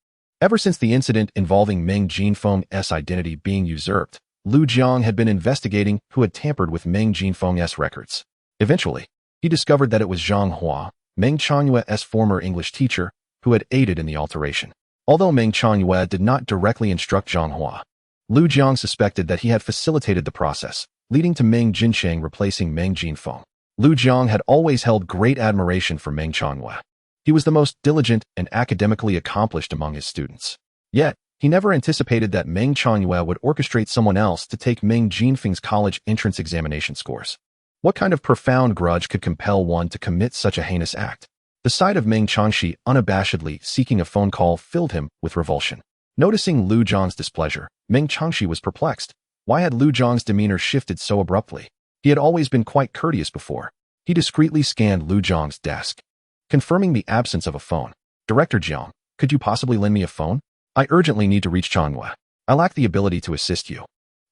Ever since the incident involving Meng Jinfeng's identity being usurped, Lu Jiang had been investigating who had tampered with Meng Jinfeng's records. Eventually, he discovered that it was Zhang Hua, Meng Changyue's former English teacher, who had aided in the alteration. Although Meng Changyue did not directly instruct Zhang Hua, Lu Jiang suspected that he had facilitated the process, leading to Meng Jinsheng replacing Meng Jinfeng. Lu Jiang had always held great admiration for Meng Changyue. He was the most diligent and academically accomplished among his students. Yet, he never anticipated that Meng Changyue would orchestrate someone else to take Meng Jinfeng's college entrance examination scores. What kind of profound grudge could compel one to commit such a heinous act? The sight of Meng Changxi unabashedly seeking a phone call filled him with revulsion. Noticing Lu Jiang's displeasure, Meng Changxi was perplexed. Why had Lu Jiang's demeanor shifted so abruptly? He had always been quite courteous before. He discreetly scanned Lu Jiang's desk, confirming the absence of a phone. Director Jiang, could you possibly lend me a phone? I urgently need to reach Changyue. I lack the ability to assist you.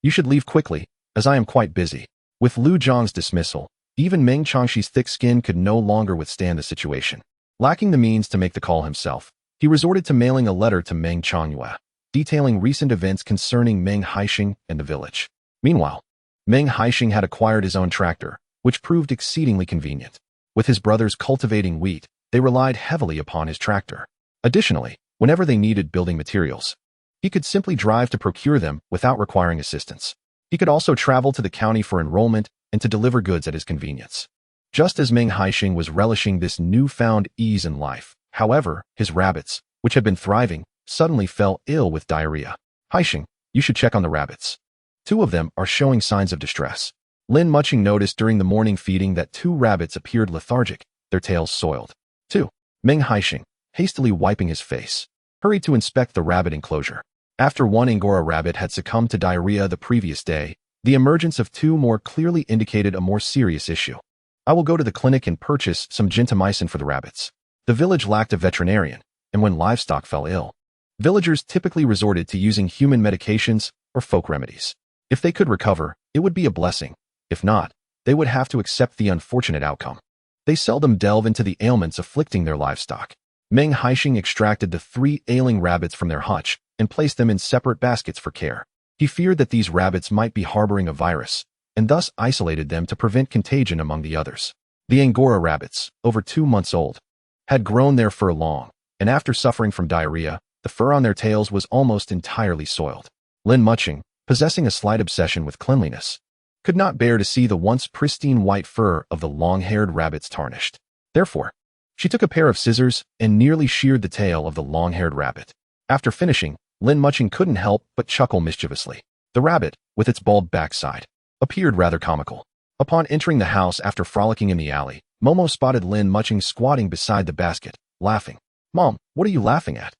You should leave quickly, as I am quite busy. With Lu Jiang's dismissal, even Meng Changxi's thick skin could no longer withstand the situation. Lacking the means to make the call himself, he resorted to mailing a letter to Meng Changyue, detailing recent events concerning Meng Haisheng and the village. Meanwhile, Meng Haisheng had acquired his own tractor, which proved exceedingly convenient. With his brothers cultivating wheat, they relied heavily upon his tractor. Additionally, whenever they needed building materials, he could simply drive to procure them without requiring assistance. He could also travel to the county for enrollment and to deliver goods at his convenience. Just as Meng Haisheng was relishing this newfound ease in life, however, his rabbits, which had been thriving, suddenly fell ill with diarrhea. Haisheng, you should check on the rabbits. 2 of them are showing signs of distress. Lin Mucheng noticed during the morning feeding that 2 rabbits appeared lethargic, their tails soiled. 2. Meng Haisheng, hastily wiping his face, hurried to inspect the rabbit enclosure. After 1 Angora rabbit had succumbed to diarrhea the previous day, the emergence of 2 more clearly indicated a more serious issue. I will go to the clinic and purchase some gentamicin for the rabbits. The village lacked a veterinarian, and when livestock fell ill, villagers typically resorted to using human medications or folk remedies. If they could recover, it would be a blessing. If not, they would have to accept the unfortunate outcome. They seldom delve into the ailments afflicting their livestock. Meng Haisheng extracted the 3 ailing rabbits from their hutch and placed them in separate baskets for care. He feared that these rabbits might be harboring a virus, and thus isolated them to prevent contagion among the others. The Angora rabbits, over 2 months old, had grown their fur long, and after suffering from diarrhea, the fur on their tails was almost entirely soiled. Lin Mucheng, possessing a slight obsession with cleanliness, could not bear to see the once pristine white fur of the long-haired rabbits tarnished. Therefore, she took a pair of scissors and nearly sheared the tail of the long-haired rabbit. After finishing, Lin Mucheng couldn't help but chuckle mischievously. The rabbit, with its bald backside, appeared rather comical. Upon entering the house after frolicking in the alley, Momo spotted Lin Mucheng squatting beside the basket, laughing. "Mom, what are you laughing at?"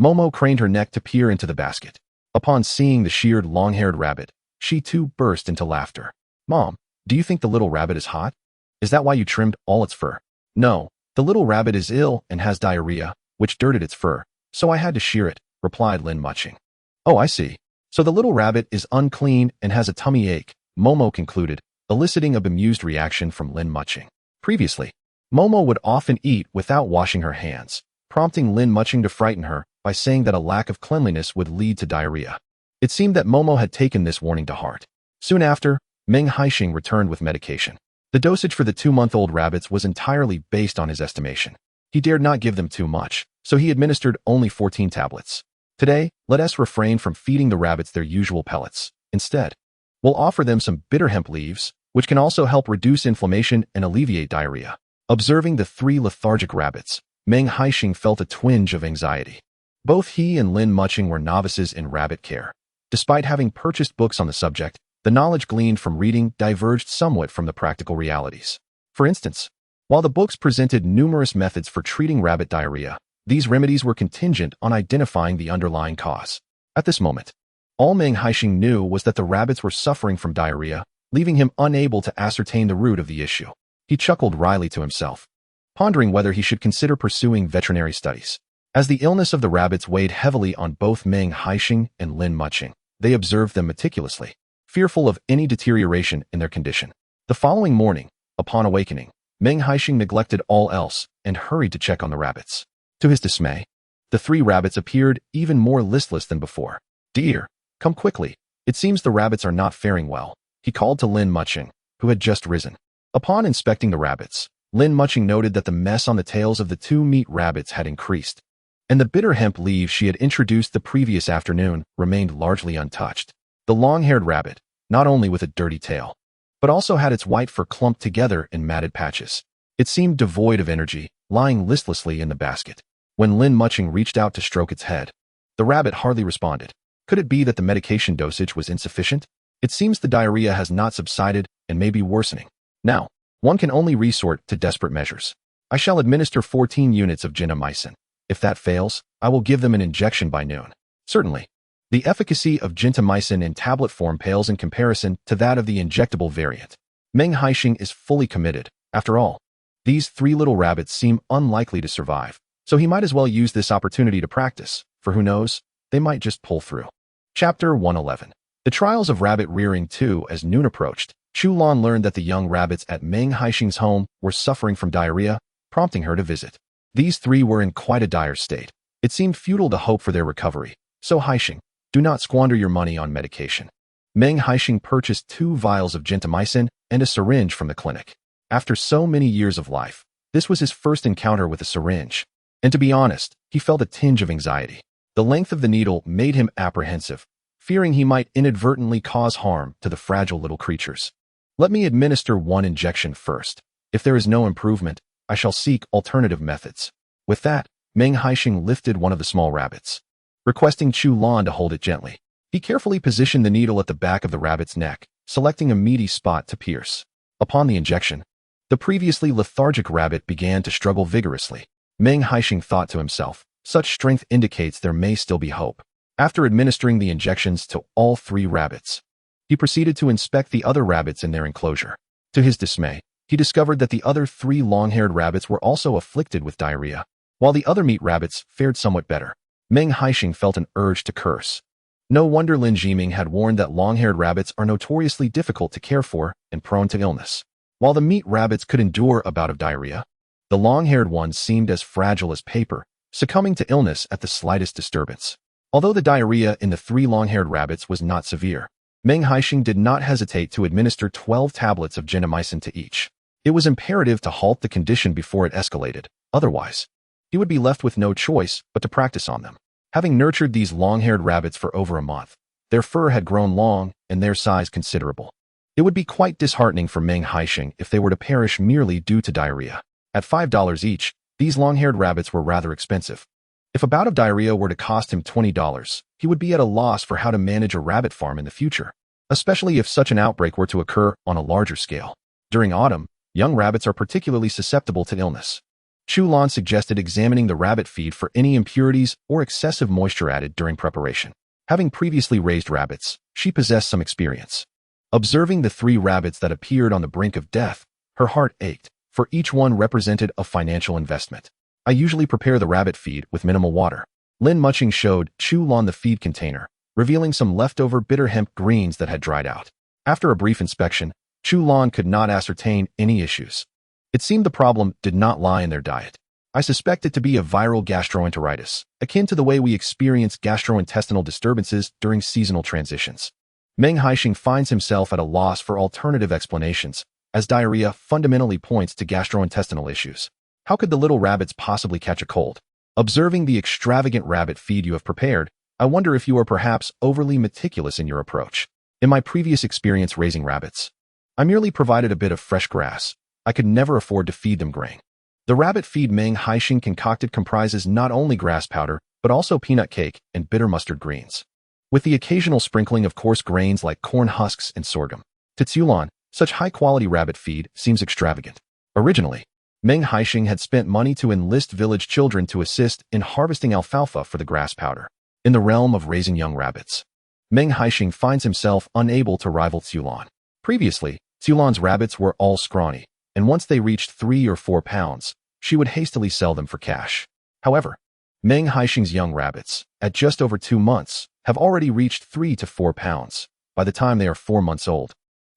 Momo craned her neck to peer into the basket. Upon seeing the sheared long-haired rabbit, she too burst into laughter. "Mom, do you think the little rabbit is hot? Is that why you trimmed all its fur?" "No, the little rabbit is ill and has diarrhea, which dirted its fur, so I had to shear it," replied Lin Mucheng. "Oh, I see. So the little rabbit is unclean and has a tummy ache," Momo concluded, eliciting a bemused reaction from Lin Mucheng. Previously, Momo would often eat without washing her hands, prompting Lin Mucheng to frighten her by saying that a lack of cleanliness would lead to diarrhea. It seemed that Momo had taken this warning to heart. Soon after, Meng Haisheng returned with medication. The dosage for the 2-month-old rabbits was entirely based on his estimation. He dared not give them too much, so he administered only 14 tablets. Today, let us refrain from feeding the rabbits their usual pellets. Instead, we'll offer them some bitter hemp leaves, which can also help reduce inflammation and alleviate diarrhea. Observing the 3 lethargic rabbits, Meng Haisheng felt a twinge of anxiety. Both he and Lin Mucheng were novices in rabbit care. Despite having purchased books on the subject, the knowledge gleaned from reading diverged somewhat from the practical realities. For instance, while the books presented numerous methods for treating rabbit diarrhea, these remedies were contingent on identifying the underlying cause. At this moment, all Meng Haisheng knew was that the rabbits were suffering from diarrhea, leaving him unable to ascertain the root of the issue. He chuckled wryly to himself, pondering whether he should consider pursuing veterinary studies. As the illness of the rabbits weighed heavily on both Meng Haisheng and Lin Mucheng, they observed them meticulously, fearful of any deterioration in their condition. The following morning, upon awakening, Meng Haisheng neglected all else and hurried to check on the rabbits. To his dismay, the 3 rabbits appeared even more listless than before. "Dear, come quickly. It seems the rabbits are not faring well," he called to Lin Mucheng, who had just risen. Upon inspecting the rabbits, Lin Mucheng noted that the mess on the tails of the 2 meat rabbits had increased, and the bitter hemp leaves she had introduced the previous afternoon remained largely untouched. The long-haired rabbit, not only with a dirty tail, but also had its white fur clumped together in matted patches. It seemed devoid of energy, lying listlessly in the basket. When Lin Mucheng reached out to stroke its head, the rabbit hardly responded. Could it be that the medication dosage was insufficient? It seems the diarrhea has not subsided and may be worsening. Now, one can only resort to desperate measures. I shall administer 14 units of gentamicin. If that fails, I will give them an injection by noon. Certainly, the efficacy of gentamicin in tablet form pales in comparison to that of the injectable variant. Meng Haisheng is fully committed. After all, these 3 little rabbits seem unlikely to survive, so he might as well use this opportunity to practice, for who knows, they might just pull through. Chapter 111. The trials of rabbit rearing 2. As noon approached, Chu Lan learned that the young rabbits at Meng Haisheng's home were suffering from diarrhea, prompting her to visit. These 3 were in quite a dire state. It seemed futile to hope for their recovery, so Haisheng, do not squander your money on medication. Meng Haisheng purchased 2 vials of gentamicin and a syringe from the clinic. After so many years of life, this was his first encounter with a syringe. And to be honest, he felt a tinge of anxiety. The length of the needle made him apprehensive, fearing he might inadvertently cause harm to the fragile little creatures. Let me administer 1 injection first. If there is no improvement, I shall seek alternative methods. With that, Meng Haisheng lifted one of the small rabbits, requesting Chu Lan to hold it gently. He carefully positioned the needle at the back of the rabbit's neck, selecting a meaty spot to pierce. Upon the injection, the previously lethargic rabbit began to struggle vigorously. Meng Haisheng thought to himself, such strength indicates there may still be hope. After administering the injections to all 3 rabbits, he proceeded to inspect the other rabbits in their enclosure. To his dismay, he discovered that the other 3 long-haired rabbits were also afflicted with diarrhea, while the other meat rabbits fared somewhat better. Meng Haisheng felt an urge to curse. No wonder Lin Mucheng had warned that long-haired rabbits are notoriously difficult to care for and prone to illness. While the meat rabbits could endure a bout of diarrhea, the long-haired ones seemed as fragile as paper, succumbing to illness at the slightest disturbance. Although the diarrhea in the 3 long-haired rabbits was not severe, Meng Haisheng did not hesitate to administer 12 tablets of gentamicin to each. It was imperative to halt the condition before it escalated, otherwise, he would be left with no choice but to practice on them. Having nurtured these long-haired rabbits for over a month, their fur had grown long and their size considerable. It would be quite disheartening for Meng Haisheng if they were to perish merely due to diarrhea. At $5 each, these long-haired rabbits were rather expensive. If a bout of diarrhea were to cost him $20, he would be at a loss for how to manage a rabbit farm in the future, especially if such an outbreak were to occur on a larger scale. During autumn, young rabbits are particularly susceptible to illness. Chu Lan suggested examining the rabbit feed for any impurities or excessive moisture added during preparation. Having previously raised rabbits, she possessed some experience. Observing the 3 rabbits that appeared on the brink of death, her heart ached, for each one represented a financial investment. I usually prepare the rabbit feed with minimal water. Lin Mucheng showed Chu Lan the feed container, revealing some leftover bitter hemp greens that had dried out. After a brief inspection, Chu Lan could not ascertain any issues. It seemed the problem did not lie in their diet. I suspect it to be a viral gastroenteritis, akin to the way we experience gastrointestinal disturbances during seasonal transitions. Meng Haisheng finds himself at a loss for alternative explanations, as diarrhea fundamentally points to gastrointestinal issues. How could the little rabbits possibly catch a cold? Observing the extravagant rabbit feed you have prepared, I wonder if you are perhaps overly meticulous in your approach. In my previous experience raising rabbits, I merely provided a bit of fresh grass. I could never afford to feed them grain. The rabbit feed Meng Haisheng concocted comprises not only grass powder, but also peanut cake and bitter mustard greens, with the occasional sprinkling of coarse grains like corn husks and sorghum. To Chu Lan, such high-quality rabbit feed seems extravagant. Originally, Meng Haisheng had spent money to enlist village children to assist in harvesting alfalfa for the grass powder. In the realm of raising young rabbits, Meng Haisheng finds himself unable to rival Chu Lan. Previously, Chu Lan's rabbits were all scrawny, and once they reached 3 or 4 pounds, she would hastily sell them for cash. However, Meng Haisheng's young rabbits, at just over 2 months, have already reached 3 to 4 pounds. By the time they are 4 months old,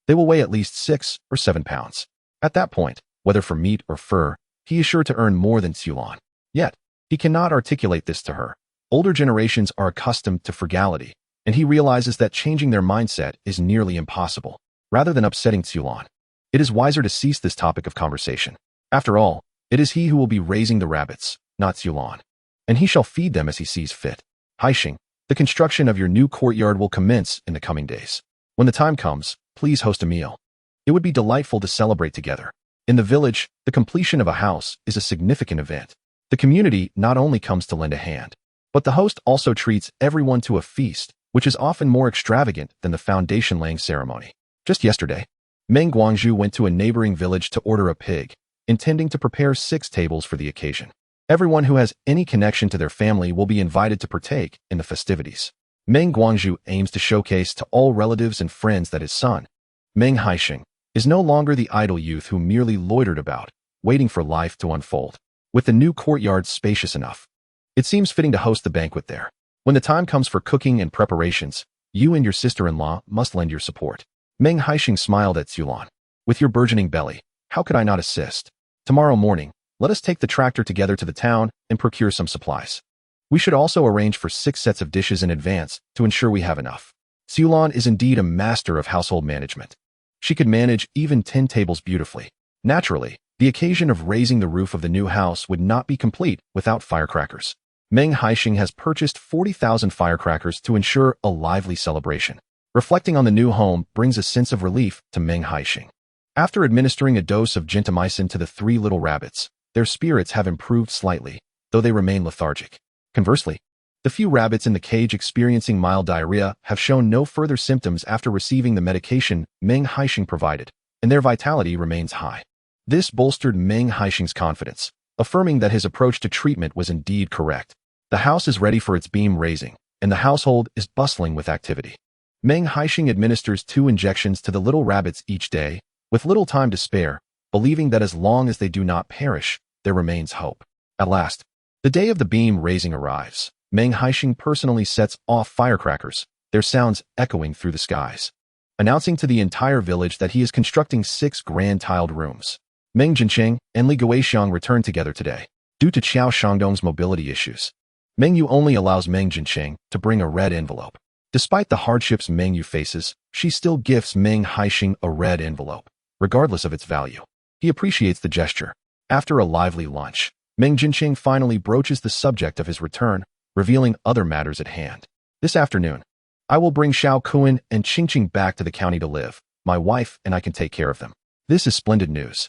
they will weigh at least 6 or 7 pounds. At that point, whether for meat or fur, he is sure to earn more than Chu Lan. Yet, he cannot articulate this to her. Older generations are accustomed to frugality, and he realizes that changing their mindset is nearly impossible. Rather than upsetting Chu Lan, it is wiser to cease this topic of conversation. After all, it is he who will be raising the rabbits, not Chu Lan, and he shall feed them as he sees fit. Haisheng, the construction of your new courtyard will commence in the coming days. When the time comes, please host a meal. It would be delightful to celebrate together. In the village, the completion of a house is a significant event. The community not only comes to lend a hand, but the host also treats everyone to a feast, which is often more extravagant than the foundation-laying ceremony. Just yesterday, Meng Guangzhu went to a neighboring village to order a pig, intending to prepare 6 tables for the occasion. Everyone who has any connection to their family will be invited to partake in the festivities. Meng Guangzhu aims to showcase to all relatives and friends that his son, Meng Haisheng, is no longer the idle youth who merely loitered about, waiting for life to unfold. With the new courtyard spacious enough, it seems fitting to host the banquet there. When the time comes for cooking and preparations, you and your sister-in-law must lend your support. Meng Haisheng smiled at Chu Lan. With your burgeoning belly, how could I not assist? Tomorrow morning, let us take the tractor together to the town and procure some supplies. We should also arrange for 6 sets of dishes in advance to ensure we have enough. Xulan is indeed a master of household management. She could manage even 10 tables beautifully. Naturally, the occasion of raising the roof of the new house would not be complete without firecrackers. Meng Haisheng has purchased 40,000 firecrackers to ensure a lively celebration. Reflecting on the new home brings a sense of relief to Meng Haisheng. After administering a dose of gentamicin to the 3 little rabbits, their spirits have improved slightly, though they remain lethargic. Conversely, the few rabbits in the cage experiencing mild diarrhea have shown no further symptoms after receiving the medication Meng Haisheng provided, and their vitality remains high. This bolstered Meng Haisheng's confidence, affirming that his approach to treatment was indeed correct. The house is ready for its beam raising, and the household is bustling with activity. Meng Haisheng administers 2 injections to the little rabbits each day, with little time to spare, believing that as long as they do not perish, there remains hope. At last, the day of the beam raising arrives. Meng Haisheng personally sets off firecrackers, their sounds echoing through the skies, announcing to the entire village that he is constructing 6 grand tiled rooms. Meng Haisheng and Li Guixiang return together today. Due to Qiao Shangdong's mobility issues, Meng Yu only allows Meng Haisheng to bring a red envelope. Despite the hardships Meng Yu faces, she still gifts Meng Haisheng a red envelope, regardless of its value. He appreciates the gesture. After a lively lunch, Meng Haisheng finally broaches the subject of his return, revealing other matters at hand. This afternoon, I will bring Xiao Kuan and Qingqing back to the county to live. My wife and I can take care of them. This is splendid news.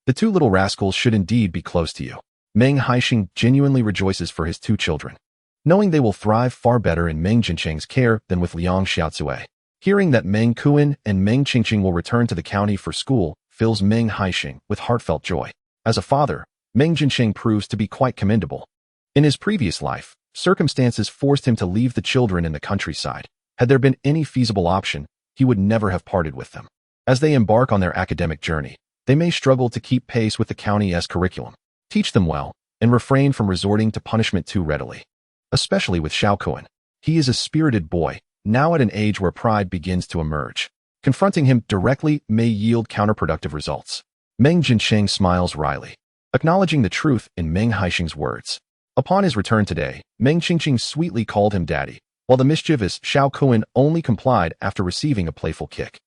The 2 little rascals should indeed be close to you. Meng Haisheng genuinely rejoices for his 2 children, knowing they will thrive far better in Meng Haisheng's care than with Liang Xiaocui. Hearing that Meng Kuan and Meng Qingqing will return to the county for school fills Meng Haisheng with heartfelt joy. As a father, Meng Haisheng proves to be quite commendable. In his previous life, circumstances forced him to leave the children in the countryside. Had there been any feasible option, he would never have parted with them. As they embark on their academic journey, they may struggle to keep pace with the county's curriculum. Teach them well, and refrain from resorting to punishment too readily. Especially with Xiao Kuan. He is a spirited boy, now at an age where pride begins to emerge. Confronting him directly may yield counterproductive results. Meng Haisheng smiles wryly, acknowledging the truth in Meng Haisheng's words. Upon his return today, Meng Qingqing sweetly called him daddy, while the mischievous Xiao Kuan only complied after receiving a playful kick.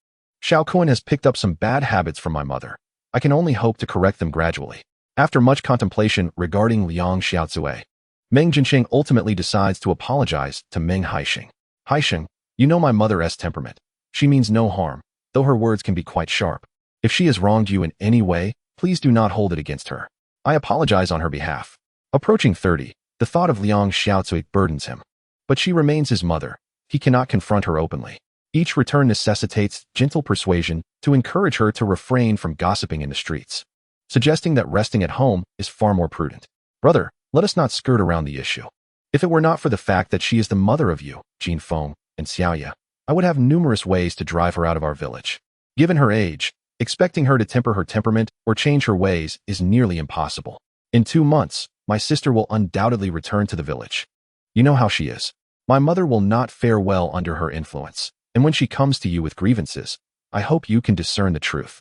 Xiao Kuan has picked up some bad habits from my mother. I can only hope to correct them gradually. After much contemplation regarding Liang Xiaocui, Meng Haisheng ultimately decides to apologize to Meng Haisheng. Haisheng, you know my mother's temperament. She means no harm, though her words can be quite sharp. If she has wronged you in any way, please do not hold it against her. I apologize on her behalf. Approaching 30, the thought of Liang Xiaocui burdens him. But she remains his mother. He cannot confront her openly. Each return necessitates gentle persuasion to encourage her to refrain from gossiping in the streets, suggesting that resting at home is far more prudent. Brother, let us not skirt around the issue. If it were not for the fact that she is the mother of you, Jin Feng, and Xiaoya, I would have numerous ways to drive her out of our village. Given her age, expecting her to temper her temperament or change her ways is nearly impossible. In 2 months, my sister will undoubtedly return to the village. You know how she is. My mother will not fare well under her influence, and when she comes to you with grievances, I hope you can discern the truth.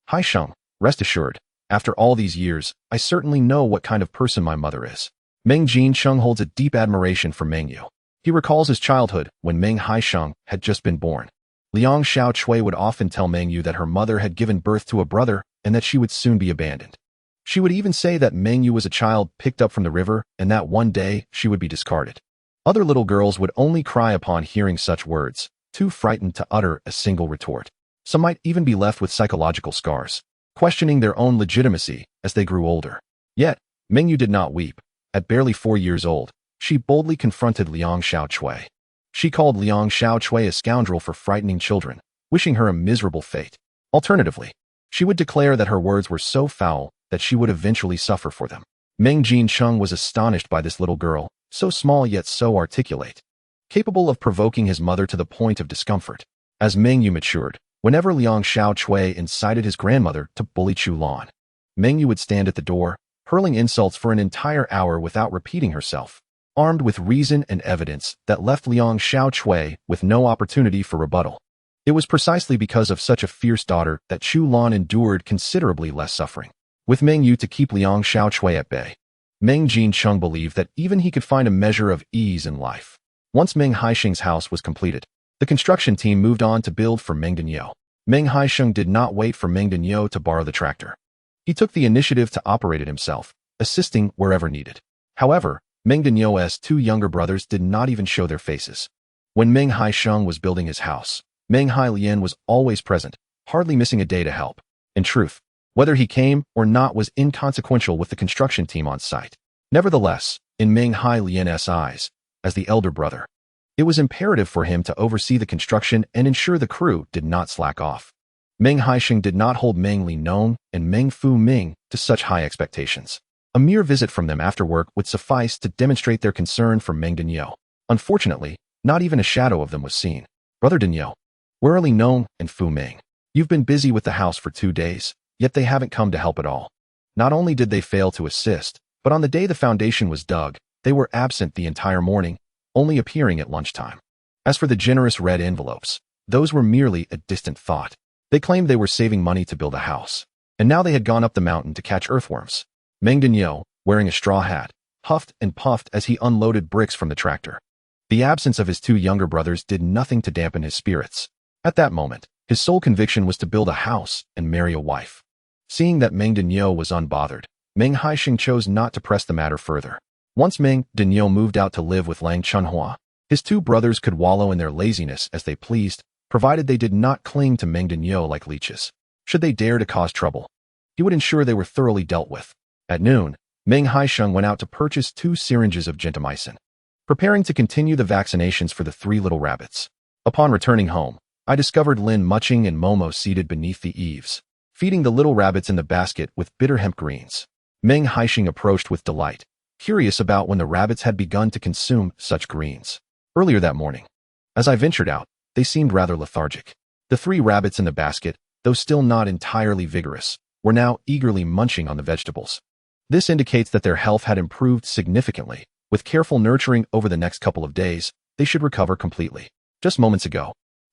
Haisheng, rest assured, after all these years, I certainly know what kind of person my mother is. Meng Haisheng holds a deep admiration for Meng Yu. He recalls his childhood when Meng Haisheng had just been born. Liang Xiaocui would often tell Meng Yu that her mother had given birth to a brother and that she would soon be abandoned. She would even say that Meng Yu was a child picked up from the river and that one day she would be discarded. Other little girls would only cry upon hearing such words, too frightened to utter a single retort. Some might even be left with psychological scars, questioning their own legitimacy as they grew older. Yet, Meng Yu did not weep. At barely 4 years old, she boldly confronted Liang Xiaocui. She called Liang Xiaocui a scoundrel for frightening children, wishing her a miserable fate. Alternatively, she would declare that her words were so foul that she would eventually suffer for them. Meng Haisheng was astonished by this little girl, so small yet so articulate, capable of provoking his mother to the point of discomfort. As Meng Yu matured, whenever Liang Xiaocui incited his grandmother to bully Chulan, Meng Yu would stand at the door, hurling insults for an entire hour without repeating herself, armed with reason and evidence that left Liang Xiaocui with no opportunity for rebuttal. It was precisely because of such a fierce daughter that Chulan endured considerably less suffering. With Meng Yu to keep Liang Xiaocui at bay, Meng Haisheng believed that even he could find a measure of ease in life. Once Meng Haisheng's house was completed, The construction team moved on to build for Meng Haisheng. Meng Haisheng did not wait for Meng Haisheng to borrow the tractor. He took the initiative to operate it himself, assisting wherever needed. However, Meng Haisheng's two younger brothers did not even show their faces. When Meng Haisheng was building his house, Meng Haisheng was always present, hardly missing a day to help. In truth, whether he came or not was inconsequential with the construction team on site. Nevertheless, in Meng Haisheng's eyes, as the elder brother, it was imperative for him to oversee the construction and ensure the crew did not slack off. Meng Haisheng did not hold Meng Linong and Meng Fu Ming to such high expectations. A mere visit from them after work would suffice to demonstrate their concern for Meng Haisheng. Unfortunately, not even a shadow of them was seen. Brother Haisheng, where are Linong and Fu Ming? You've been busy with the house for 2 days, yet they haven't come to help at all. Not only did they fail to assist, but on the day the foundation was dug, they were absent the entire morning, only appearing at lunchtime. As for the generous red envelopes, those were merely a distant thought. They claimed they were saving money to build a house, and now they had gone up the mountain to catch earthworms. Meng Haisheng, wearing a straw hat, huffed and puffed as he unloaded bricks from the tractor. The absence of his two younger brothers did nothing to dampen his spirits. At that moment, his sole conviction was to build a house and marry a wife. Seeing that Meng Haisheng was unbothered, Meng Haisheng chose not to press the matter further. Once Meng Haisheng moved out to live with Lang Chunhua, his two brothers could wallow in their laziness as they pleased, provided they did not cling to Meng Haisheng like leeches. Should they dare to cause trouble, he would ensure they were thoroughly dealt with. At noon, Meng Haisheng went out to purchase 2 syringes of gentamicin, preparing to continue the vaccinations for the 3 little rabbits. Upon returning home, I discovered Lin Mucheng and Momo seated beneath the eaves, feeding the little rabbits in the basket with bitter hemp greens. Meng Haisheng approached with delight, curious about when the rabbits had begun to consume such greens. Earlier that morning, as I ventured out, they seemed rather lethargic. The 3 rabbits in the basket, though still not entirely vigorous, were now eagerly munching on the vegetables. This indicates that their health had improved significantly. With careful nurturing over the next couple of days, they should recover completely. Just moments ago,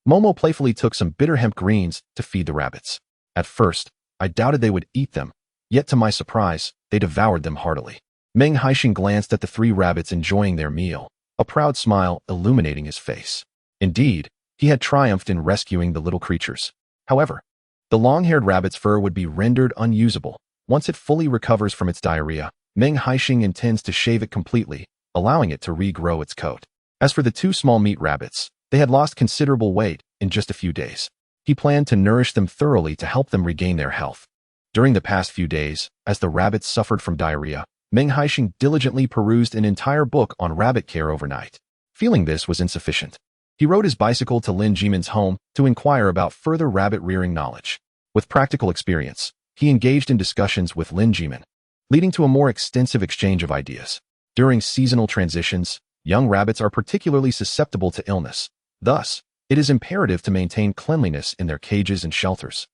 Momo playfully took some bitter hemp greens to feed the rabbits. At first, I doubted they would eat them, yet to my surprise, they devoured them heartily. Meng Haisheng glanced at the 3 rabbits enjoying their meal, a proud smile illuminating his face. Indeed, he had triumphed in rescuing the little creatures. However, the long-haired rabbit's fur would be rendered unusable. Once it fully recovers from its diarrhea, Meng Haisheng intends to shave it completely, allowing it to regrow its coat. As for the 2 small meat rabbits, they had lost considerable weight in just a few days. He planned to nourish them thoroughly to help them regain their health. During the past few days, as the rabbits suffered from diarrhea, Meng Haisheng diligently perused an entire book on rabbit care overnight. Feeling this was insufficient, he rode his bicycle to Lin Jimin's home to inquire about further rabbit-rearing knowledge. With practical experience, he engaged in discussions with Lin Jimin, leading to a more extensive exchange of ideas. During seasonal transitions, young rabbits are particularly susceptible to illness. Thus, it is imperative to maintain cleanliness in their cages and shelters.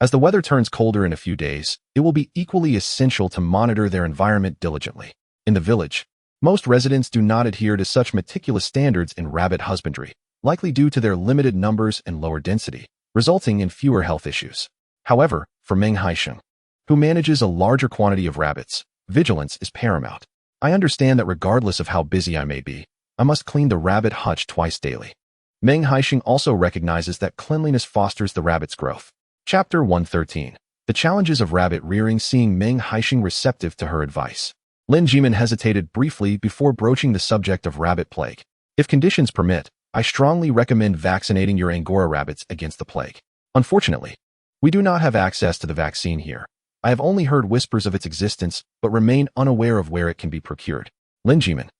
As the weather turns colder in a few days, it will be equally essential to monitor their environment diligently. In the village, most residents do not adhere to such meticulous standards in rabbit husbandry, likely due to their limited numbers and lower density, resulting in fewer health issues. However, for Meng Haisheng, who manages a larger quantity of rabbits, vigilance is paramount. I understand that regardless of how busy I may be, I must clean the rabbit hutch twice daily. Meng Haisheng also recognizes that cleanliness fosters the rabbit's growth. Chapter 113. The Challenges of Rabbit Rearing. Seeing Meng Haisheng receptive to her advice, Lin Jimin hesitated briefly before broaching the subject of rabbit plague. If conditions permit, I strongly recommend vaccinating your Angora rabbits against the plague. Unfortunately, we do not have access to the vaccine here. I have only heard whispers of its existence, but remain unaware of where it can be procured. Lin Jimin,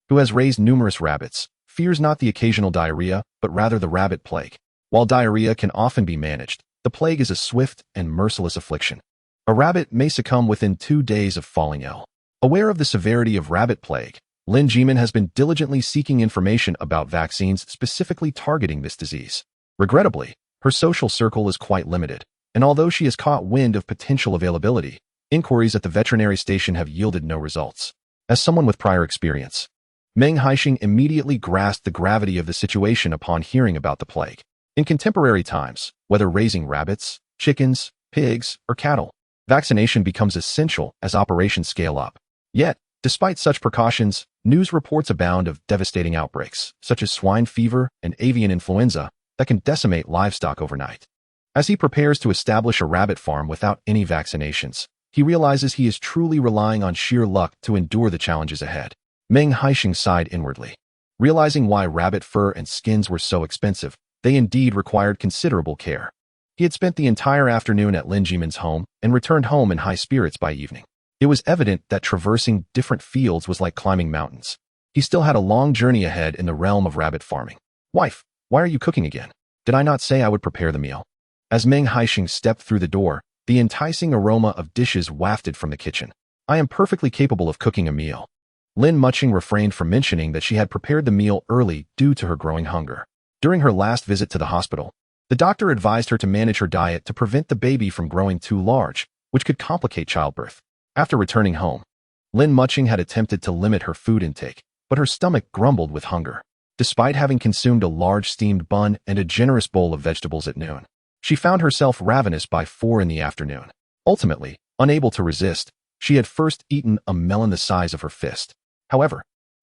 who has raised numerous rabbits, fears not the occasional diarrhea, but rather the rabbit plague. While diarrhea can often be managed, the plague is a swift and merciless affliction. A rabbit may succumb within 2 days of falling ill. Aware of the severity of rabbit plague, Lin Jimin has been diligently seeking information about vaccines specifically targeting this disease. Regrettably, her social circle is quite limited, and although she has caught wind of potential availability, inquiries at the veterinary station have yielded no results. As someone with prior experience, Meng Haisheng immediately grasped the gravity of the situation upon hearing about the plague. In contemporary times, whether raising rabbits, chickens, pigs, or cattle, vaccination becomes essential as operations scale up. Yet, Despite such precautions, news reports abound of devastating outbreaks, such as swine fever and avian influenza, that can decimate livestock overnight. As he prepares to establish a rabbit farm without any vaccinations, he realizes he is truly relying on sheer luck to endure the challenges ahead. Meng Haisheng sighed inwardly. Realizing why rabbit fur and skins were so expensive, they indeed required considerable care. He had spent the entire afternoon at Lin Jimin's home and returned home in high spirits by evening. It was evident that traversing different fields was like climbing mountains. He still had a long journey ahead in the realm of rabbit farming. "Wife, why are you cooking again? Did I not say I would prepare the meal?" As Meng Haisheng stepped through the door, the enticing aroma of dishes wafted from the kitchen. "I am perfectly capable of cooking a meal." Lin Mucheng refrained from mentioning that she had prepared the meal early due to her growing hunger. During her last visit to the hospital, the doctor advised her to manage her diet to prevent the baby from growing too large, which could complicate childbirth. After returning home, Lin Mucheng had attempted to limit her food intake, but her stomach grumbled with hunger. Despite having consumed a large steamed bun and a generous bowl of vegetables at noon, she found herself ravenous by 4 in the afternoon. Ultimately, unable to resist, she had first eaten a melon the size of her fist. However,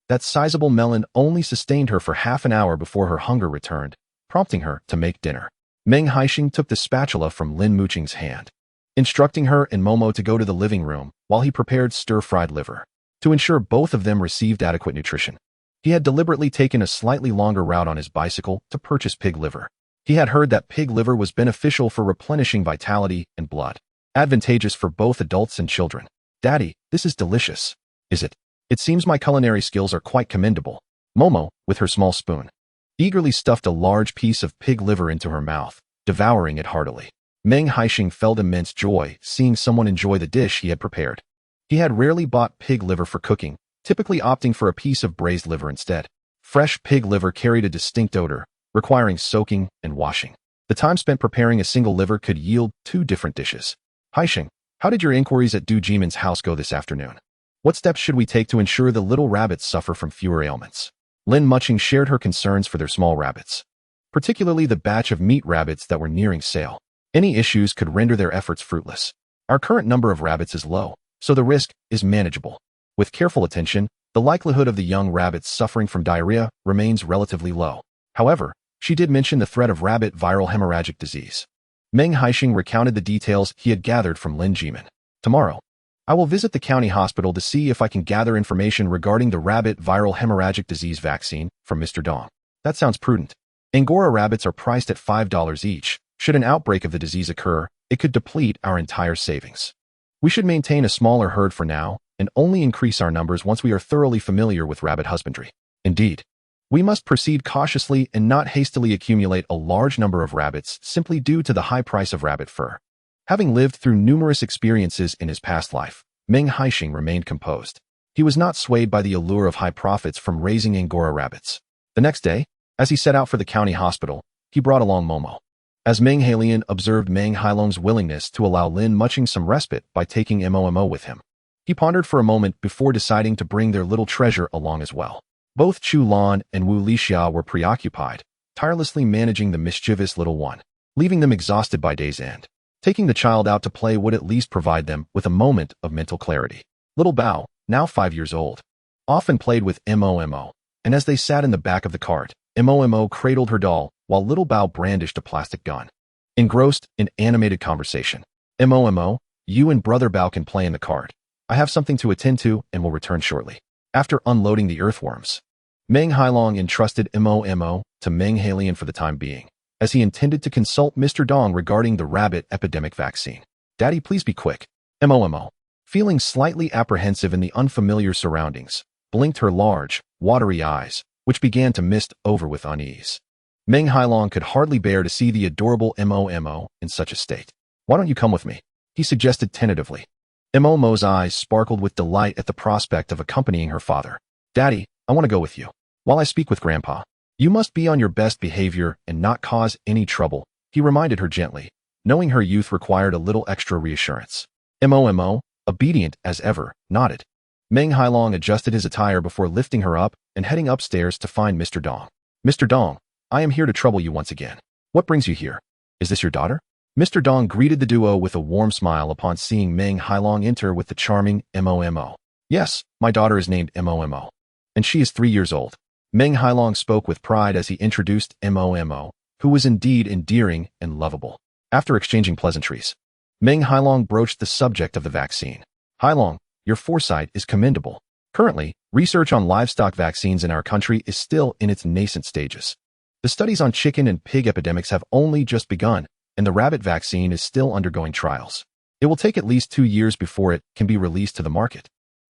that sizable melon only sustained her for half an hour before her hunger returned, prompting her to make dinner. Meng Haisheng took the spatula from Lin Mucheng's hand, instructing her and Momo to go to the living room while he prepared stir-fried liver. To ensure both of them received adequate nutrition, he had deliberately taken a slightly longer route on his bicycle to purchase pig liver. He had heard that pig liver was beneficial for replenishing vitality and blood, advantageous for both adults and children. "Daddy, this is delicious." "Is it? It seems my culinary skills are quite commendable." Momo, with her small spoon, eagerly stuffed a large piece of pig liver into her mouth, devouring it heartily. Meng Haisheng felt immense joy seeing someone enjoy the dish he had prepared. He had rarely bought pig liver for cooking, typically opting for a piece of braised liver instead. Fresh pig liver carried a distinct odor, requiring soaking and washing. The time spent preparing a single liver could yield 2 different dishes. "Haisheng, how did your inquiries at Du Jimin's house go this afternoon? What steps should we take to ensure the little rabbits suffer from fewer ailments?" Lin Mucheng shared her concerns for their small rabbits, particularly the batch of meat rabbits that were nearing sale. Any issues could render their efforts fruitless. "Our current number of rabbits is low, so the risk is manageable. With careful attention, the likelihood of the young rabbits suffering from diarrhea remains relatively low." However, she did mention the threat of rabbit viral hemorrhagic disease. Meng Haisheng recounted the details he had gathered from Lin Jimin. "Tomorrow, I will visit the county hospital to see if I can gather information regarding the rabbit viral hemorrhagic disease vaccine from Mr. Dong." "That sounds prudent. Angora rabbits are priced at $5 each. Should an outbreak of the disease occur, it could deplete our entire savings. We should maintain a smaller herd for now and only increase our numbers once we are thoroughly familiar with rabbit husbandry." "Indeed. We must proceed cautiously and not hastily accumulate a large number of rabbits simply due to the high price of rabbit fur." Having lived through numerous experiences in his past life, Meng Haisheng remained composed. He was not swayed by the allure of high profits from raising Angora rabbits. The next day, as he set out for the county hospital, he brought along Momo. As Meng Hailian observed Meng Hailong's willingness to allow Lin Mucheng some respite by taking Momo with him, he pondered for a moment before deciding to bring their little treasure along as well. Both Chu Lan and Wu Lixia were preoccupied, tirelessly managing the mischievous little one, leaving them exhausted by day's end. Taking the child out to play would at least provide them with a moment of mental clarity. Little Bao, now 5 years old, often played with Momo, and as they sat in the back of the cart, Momo cradled her doll while Little Bao brandished a plastic gun. Engrossed in animated conversation, "Momo, you and Brother Bao can play in the cart. I have something to attend to and will return shortly." After unloading the earthworms, Meng Hailong entrusted Momo to Meng Hailian for the time being, as he intended to consult Mr. Dong regarding the rabbit epidemic vaccine. "Daddy, please be quick." Momo, feeling slightly apprehensive in the unfamiliar surroundings, blinked her large, watery eyes, which began to mist over with unease. Meng Hailong could hardly bear to see the adorable Momo in such a state. "Why don't you come with me?" he suggested tentatively. Momo's eyes sparkled with delight at the prospect of accompanying her father. "Daddy, I want to go with you. While I speak with Grandpa, you must be on your best behavior and not cause any trouble," he reminded her gently, knowing her youth required a little extra reassurance. Momo, obedient as ever, nodded. Meng Hailong adjusted his attire before lifting her up and heading upstairs to find Mr. Dong. "Mr. Dong, I am here to trouble you once again. What brings you here? Is this your daughter?" Mr. Dong greeted the duo with a warm smile upon seeing Meng Hailong enter with the charming Momo. Yes, my daughter is named Momo, and she is 3 years old. Meng Haisheng spoke with pride as he introduced Momo, who was indeed endearing and lovable. After exchanging pleasantries, Meng Haisheng broached the subject of the vaccine. Haisheng, your foresight is commendable. Currently, research on livestock vaccines in our country is still in its nascent stages. The studies on chicken and pig epidemics have only just begun, and the rabbit vaccine is still undergoing trials. It will take at least 2 years before it can be released to the market.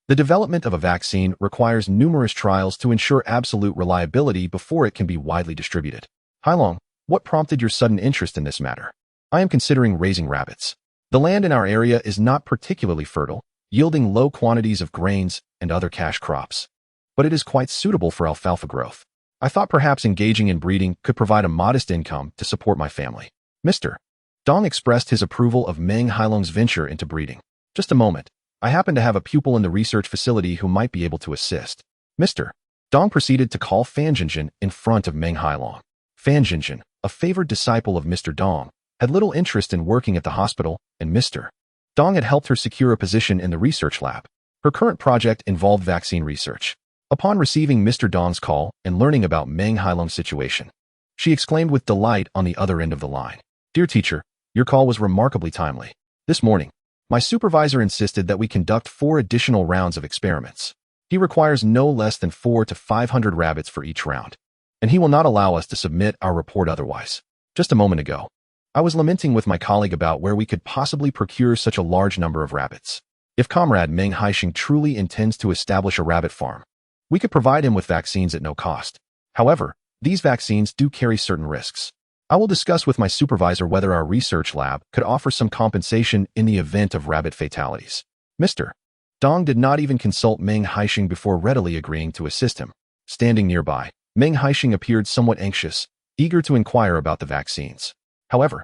The development of a vaccine requires numerous trials to ensure absolute reliability before it can be widely distributed. Haisheng, what prompted your sudden interest in this matter? I am considering raising rabbits. The land in our area is not particularly fertile, yielding low quantities of grains and other cash crops. But it is quite suitable for alfalfa growth. I thought perhaps engaging in breeding could provide a modest income to support my family. Mr. Dong expressed his approval of Meng Haisheng's venture into breeding. Just a moment. I happen to have a pupil in the research facility who might be able to assist. Mr. Dong proceeded to call Fan Jinjin in front of Meng Haisheng. Fan Jinjin, a favored disciple of Mr. Dong, had little interest in working at the hospital, and Mr. Dong had helped her secure a position in the research lab. Her current project involved vaccine research. Upon receiving Mr. Dong's call and learning about Meng Haisheng's situation, she exclaimed with delight on the other end of the line. Dear teacher, your call was remarkably timely. This morning, my supervisor insisted that we conduct 4 additional rounds of experiments. He requires no less than 400 to 500 rabbits for each round, and he will not allow us to submit our report otherwise. Just a moment ago, I was lamenting with my colleague about where we could possibly procure such a large number of rabbits. If Comrade Meng Haisheng truly intends to establish a rabbit farm, we could provide him with vaccines at no cost. However, these vaccines do carry certain risks. I will discuss with my supervisor whether our research lab could offer some compensation in the event of rabbit fatalities. Mr. Dong did not even consult Meng Haisheng before readily agreeing to assist him. Standing nearby, Meng Haisheng appeared somewhat anxious, eager to inquire about the vaccines. However,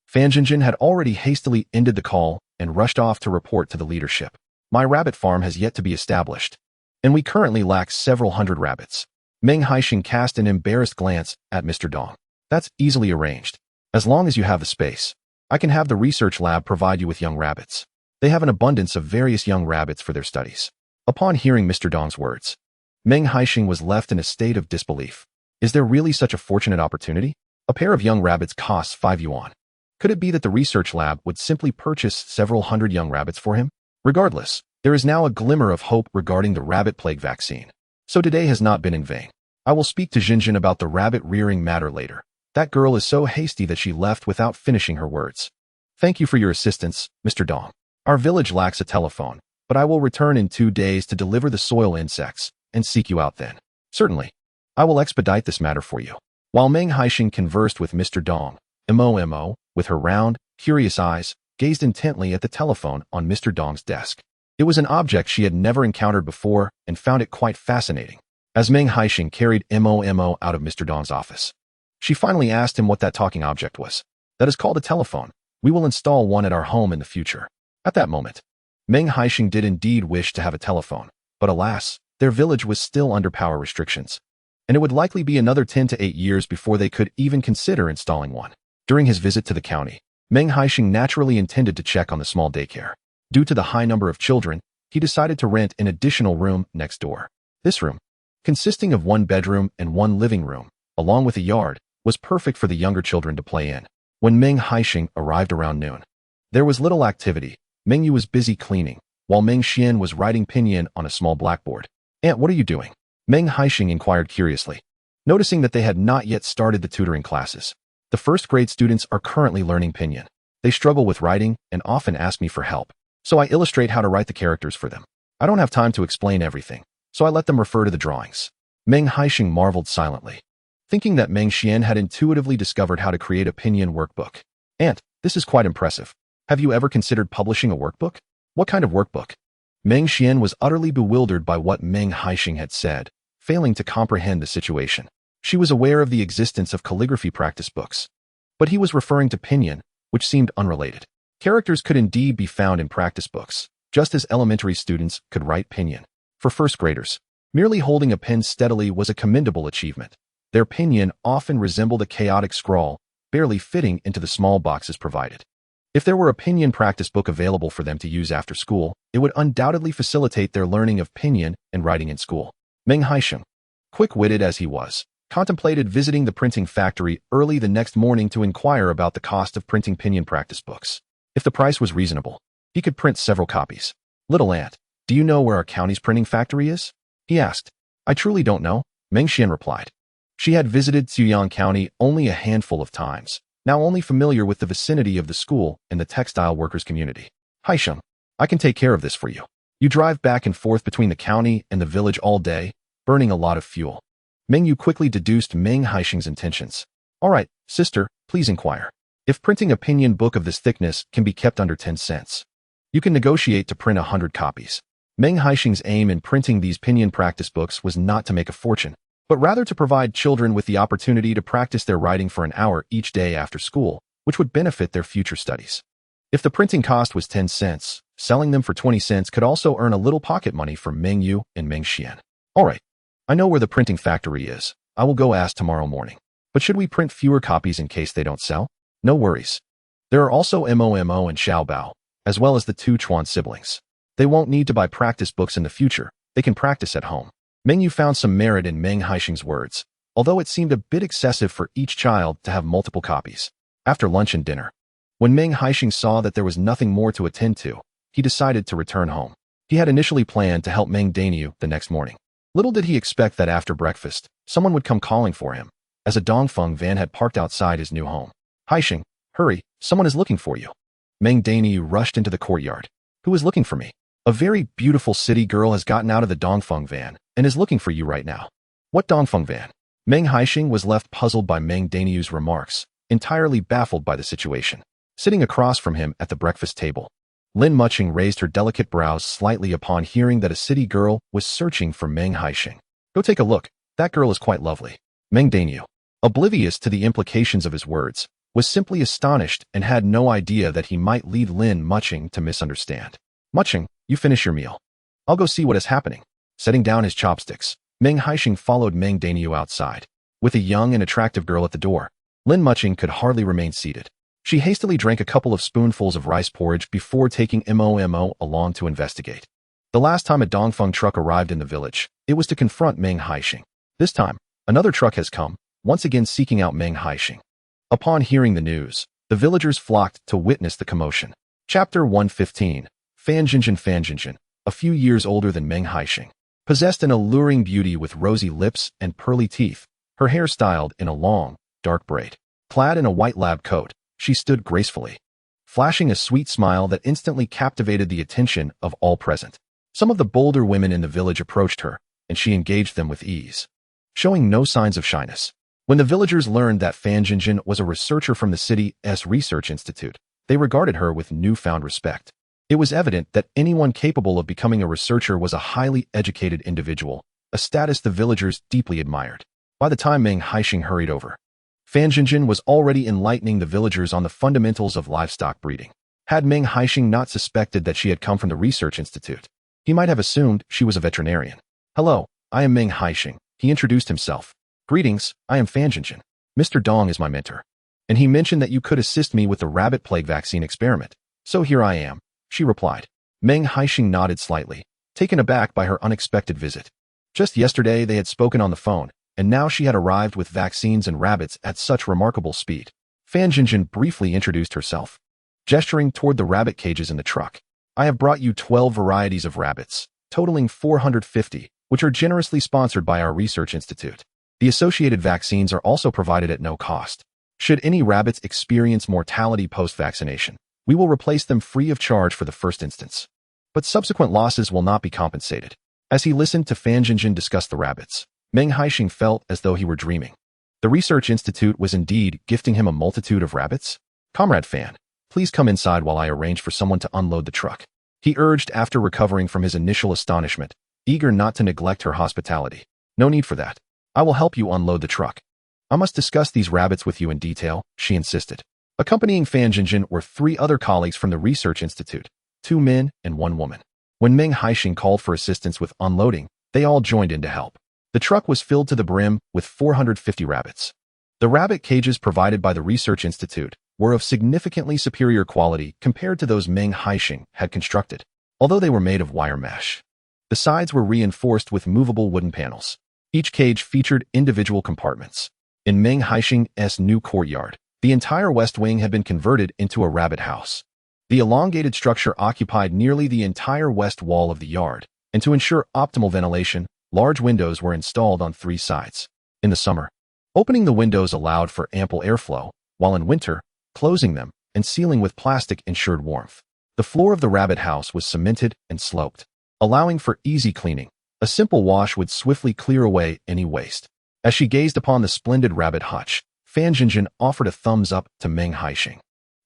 Fan Jinjin had already hastily ended the call and rushed off to report to the leadership. My rabbit farm has yet to be established, and we currently lack several hundred rabbits. Meng Haisheng cast an embarrassed glance at Mr. Dong. That's easily arranged. As long as you have the space, I can have the research lab provide you with young rabbits. They have an abundance of various young rabbits for their studies. Upon hearing Mr. Dong's words, Meng Haisheng was left in a state of disbelief. Is there really such a fortunate opportunity? A pair of young rabbits costs 5 yuan. Could it be that the research lab would simply purchase several hundred young rabbits for him? Regardless, there is now a glimmer of hope regarding the rabbit plague vaccine. So today has not been in vain. I will speak to Jinjin about the rabbit rearing matter later. That girl is so hasty that she left without finishing her words. Thank you for your assistance, Mr. Dong. Our village lacks a telephone, but I will return in 2 days to deliver the soil insects and seek you out then. Certainly. I will expedite this matter for you. While Meng Haisheng conversed with Mr. Dong, Momo, with her round, curious eyes, gazed intently at the telephone on Mr. Dong's desk. It was an object she had never encountered before and found it quite fascinating. As Meng Haisheng carried Momo out of Mr. Dong's office, she finally asked him what that talking object was. That is called a telephone. We will install one at our home in the future. At that moment, Meng Haisheng did indeed wish to have a telephone, but alas, their village was still under power restrictions, and it would likely be another 10 to 8 years before they could even consider installing one. During his visit to the county, Meng Haisheng naturally intended to check on the small daycare. Due to the high number of children, he decided to rent an additional room next door. This room, consisting of 1 bedroom and 1 living room, along with a yard, was perfect for the younger children to play in. When Meng Haisheng arrived around noon, there was little activity. Meng Yu was busy cleaning, while Meng Xian was writing pinyin on a small blackboard. Aunt, what are you doing? Meng Haisheng inquired curiously, noticing that they had not yet started the tutoring classes. The first grade students are currently learning pinyin. They struggle with writing and often ask me for help, so I illustrate how to write the characters for them. I don't have time to explain everything, so I let them refer to the drawings. Meng Haisheng marveled silently, thinking that Meng Xian had intuitively discovered how to create a pinyin workbook. Aunt, this is quite impressive. Have you ever considered publishing a workbook? What kind of workbook? Meng Xian was utterly bewildered by what Meng Haisheng had said, failing to comprehend the situation. She was aware of the existence of calligraphy practice books, but he was referring to pinyin, which seemed unrelated. Characters could indeed be found in practice books, just as elementary students could write pinyin. For first graders, merely holding a pen steadily was a commendable achievement. Their pinyin often resembled a chaotic scrawl, barely fitting into the small boxes provided. If there were a pinyin practice book available for them to use after school, it would undoubtedly facilitate their learning of pinyin and writing in school. Meng Haisheng, quick-witted as he was, contemplated visiting the printing factory early the next morning to inquire about the cost of printing pinyin practice books. If the price was reasonable, he could print several copies. Little aunt, do you know where our county's printing factory is? He asked. I truly don't know, Meng Haisheng replied. She had visited Ziyang County only a handful of times, now only familiar with the vicinity of the school and the textile workers' community. Haisheng, I can take care of this for you. You drive back and forth between the county and the village all day, burning a lot of fuel. Meng Yu quickly deduced Meng Haisheng's intentions. All right, sister, please inquire. If printing a pinyin book of this thickness can be kept under 10 cents, you can negotiate to print 100 copies. Meng Haisheng's aim in printing these pinyin practice books was not to make a fortune, but rather to provide children with the opportunity to practice their writing for an hour each day after school, which would benefit their future studies. If the printing cost was 10 cents, selling them for 20 cents could also earn a little pocket money for Meng Yu and Meng Haisheng. All right, I know where the printing factory is. I will go ask tomorrow morning. But should we print fewer copies in case they don't sell? No worries. There are also Momo and Xiaobao, as well as the two Chuan siblings. They won't need to buy practice books in the future. They can practice at home. Meng Yu found some merit in Meng Haisheng's words, although it seemed a bit excessive for each child to have multiple copies. After lunch and dinner, when Meng Haisheng saw that there was nothing more to attend to, he decided to return home. He had initially planned to help Meng Dainiu the next morning. Little did he expect that after breakfast, someone would come calling for him, as a Dongfeng van had parked outside his new home. Haisheng, hurry, someone is looking for you. Meng Dainiu rushed into the courtyard. Who is looking for me? A very beautiful city girl has gotten out of the Dongfeng van and is looking for you right now. What Dongfeng van? Meng Haisheng was left puzzled by Meng Dainiu's remarks, entirely baffled by the situation. Sitting across from him at the breakfast table, Lin Mucheng raised her delicate brows slightly upon hearing that a city girl was searching for Meng Haisheng. Go take a look. That girl is quite lovely. Meng Dainiu, oblivious to the implications of his words, was simply astonished and had no idea that he might lead Lin Mucheng to misunderstand. Mucheng, you finish your meal. I'll go see what is happening. Setting down his chopsticks, Meng Haisheng followed Meng Dainiu outside. With a young and attractive girl at the door, Lin Mucheng could hardly remain seated. She hastily drank a couple of spoonfuls of rice porridge before taking Momo along to investigate. The last time a Dongfeng truck arrived in the village, it was to confront Meng Haisheng. This time, another truck has come, once again seeking out Meng Haisheng. Upon hearing the news, the villagers flocked to witness the commotion. Chapter 115. Fan Jinjin, a few years older than Meng Haisheng, possessed an alluring beauty with rosy lips and pearly teeth, her hair styled in a long, dark braid. Clad in a white lab coat, she stood gracefully, flashing a sweet smile that instantly captivated the attention of all present. Some of the bolder women in the village approached her, and she engaged them with ease, showing no signs of shyness. When the villagers learned that Fan Jinjin was a researcher from the city's research institute, they regarded her with newfound respect. It was evident that anyone capable of becoming a researcher was a highly educated individual, a status the villagers deeply admired. By the time Meng Haisheng hurried over, Fan Jinjin was already enlightening the villagers on the fundamentals of livestock breeding. Had Meng Haisheng not suspected that she had come from the research institute, he might have assumed she was a veterinarian. Hello, I am Meng Haisheng, he introduced himself. Greetings, I am Fan Jinjin. Mr. Dong is my mentor. And he mentioned that you could assist me with the rabbit plague vaccine experiment. So here I am, she replied. Meng Haisheng nodded slightly, taken aback by her unexpected visit. Just yesterday they had spoken on the phone, and now she had arrived with vaccines and rabbits at such remarkable speed. Fan Jinjin briefly introduced herself, gesturing toward the rabbit cages in the truck. I have brought you 12 varieties of rabbits, totaling 450, which are generously sponsored by our research institute. The associated vaccines are also provided at no cost. Should any rabbits experience mortality post-vaccination, we will replace them free of charge for the first instance. But subsequent losses will not be compensated. As he listened to Fan Jinjin discuss the rabbits, Meng Haisheng felt as though he were dreaming. The research institute was indeed gifting him a multitude of rabbits. Comrade Fan, please come inside while I arrange for someone to unload the truck, he urged after recovering from his initial astonishment, eager not to neglect her hospitality. No need for that. I will help you unload the truck. I must discuss these rabbits with you in detail, she insisted. Accompanying Fan Jinjin were 3 other colleagues from the research institute, 2 men and 1 woman. When Meng Haisheng called for assistance with unloading, they all joined in to help. The truck was filled to the brim with 450 rabbits. The rabbit cages provided by the research institute were of significantly superior quality compared to those Meng Haisheng had constructed, although they were made of wire mesh. The sides were reinforced with movable wooden panels. Each cage featured individual compartments. In Meng Haisheng's new courtyard, the entire west wing had been converted into a rabbit house. The elongated structure occupied nearly the entire west wall of the yard, and to ensure optimal ventilation, large windows were installed on 3 sides. In the summer, opening the windows allowed for ample airflow, while in winter, closing them and sealing with plastic ensured warmth. The floor of the rabbit house was cemented and sloped, allowing for easy cleaning. A simple wash would swiftly clear away any waste. As she gazed upon the splendid rabbit hutch, Fan Jinjin offered a thumbs up to Meng Haisheng.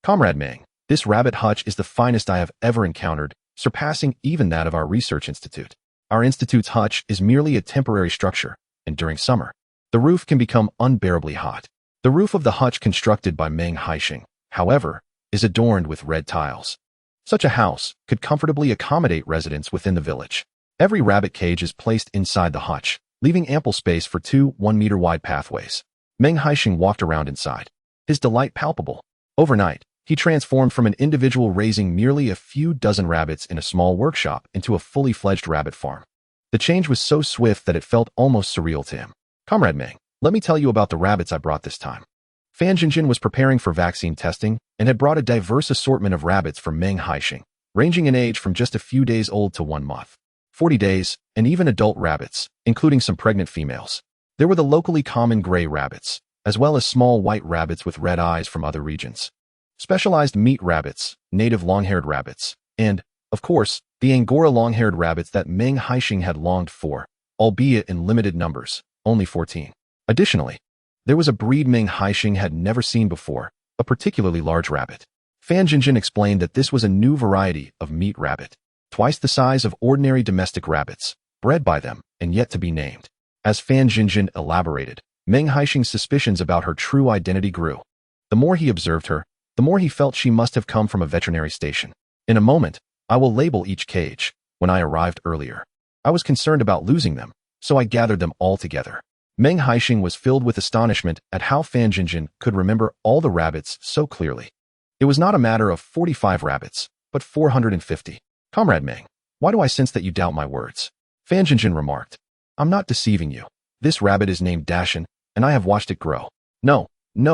"Comrade Meng, this rabbit hutch is the finest I have ever encountered, surpassing even that of our research institute. Our institute's hutch is merely a temporary structure, and during summer, the roof can become unbearably hot." The roof of the hutch constructed by Meng Haisheng, however, is adorned with red tiles. Such a house could comfortably accommodate residents within the village. Every rabbit cage is placed inside the hutch, leaving ample space for 2 1-meter-wide pathways. Meng Haisheng walked around inside, his delight palpable. Overnight, he transformed from an individual raising merely a few dozen rabbits in a small workshop into a fully fledged rabbit farm. The change was so swift that it felt almost surreal to him. "Comrade Meng, let me tell you about the rabbits I brought this time." Fan Jinjin was preparing for vaccine testing and had brought a diverse assortment of rabbits for Meng Haisheng, ranging in age from just a few days old to 1 month, 40 days, and even adult rabbits, including some pregnant females. There were the locally common gray rabbits, as well as small white rabbits with red eyes from other regions, specialized meat rabbits, native long-haired rabbits, and, of course, the Angora long-haired rabbits that Meng Haisheng had longed for, albeit in limited numbers, only 14. Additionally, there was a breed Meng Haisheng had never seen before, a particularly large rabbit. Fan Jinjin explained that this was a new variety of meat rabbit, twice the size of ordinary domestic rabbits, bred by them and yet to be named. As Fan Jinjin elaborated, Meng Haisheng's suspicions about her true identity grew. The more he observed her, the more he felt she must have come from a veterinary station. "In a moment, I will label each cage. When I arrived earlier, I was concerned about losing them, so I gathered them all together." Meng Haisheng was filled with astonishment at how Fan Jinjin could remember all the rabbits so clearly. It was not a matter of 45 rabbits, but 450. "Comrade Meng, why do I sense that you doubt my words?" Fan Jinjin remarked. "I'm not deceiving you. This rabbit is named Dashin, and I have watched it grow." No,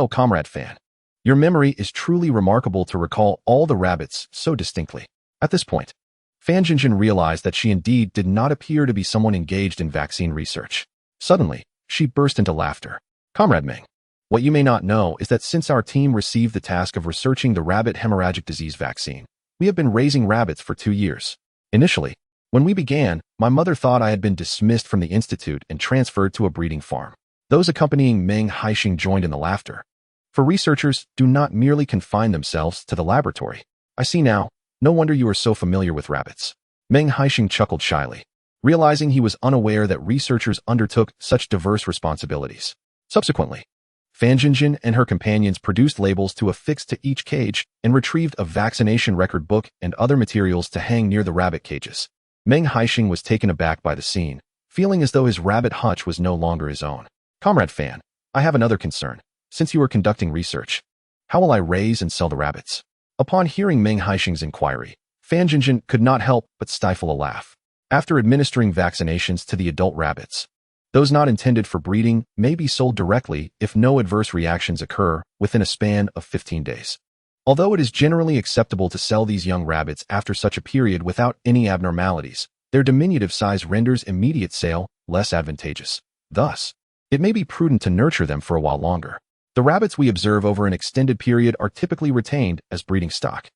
Comrade Fan. Your memory is truly remarkable to recall all the rabbits so distinctly." At this point, Fan Jinjin realized that she indeed did not appear to be someone engaged in vaccine research. Suddenly, she burst into laughter. "Comrade Meng, what you may not know is that since our team received the task of researching the rabbit hemorrhagic disease vaccine, we have been raising rabbits for 2 years. Initially, when we began, my mother thought I had been dismissed from the institute and transferred to a breeding farm." Those accompanying Meng Haisheng joined in the laughter. For researchers do not merely confine themselves to the laboratory. "I see now. No wonder you are so familiar with rabbits." Meng Haisheng chuckled shyly, realizing he was unaware that researchers undertook such diverse responsibilities. Subsequently, Fan Jinjin and her companions produced labels to affix to each cage and retrieved a vaccination record book and other materials to hang near the rabbit cages. Meng Haisheng was taken aback by the scene, feeling as though his rabbit hutch was no longer his own. "Comrade Fan, I have another concern. Since you are conducting research, how will I raise and sell the rabbits?" Upon hearing Meng Haisheng's inquiry, Fan Jinjin could not help but stifle a laugh. After administering vaccinations to the adult rabbits, those not intended for breeding may be sold directly if no adverse reactions occur within a span of 15 days. Although it is generally acceptable to sell these young rabbits after such a period without any abnormalities, their diminutive size renders immediate sale less advantageous. Thus, it may be prudent to nurture them for a while longer. The rabbits we observe over an extended period are typically retained as breeding stock,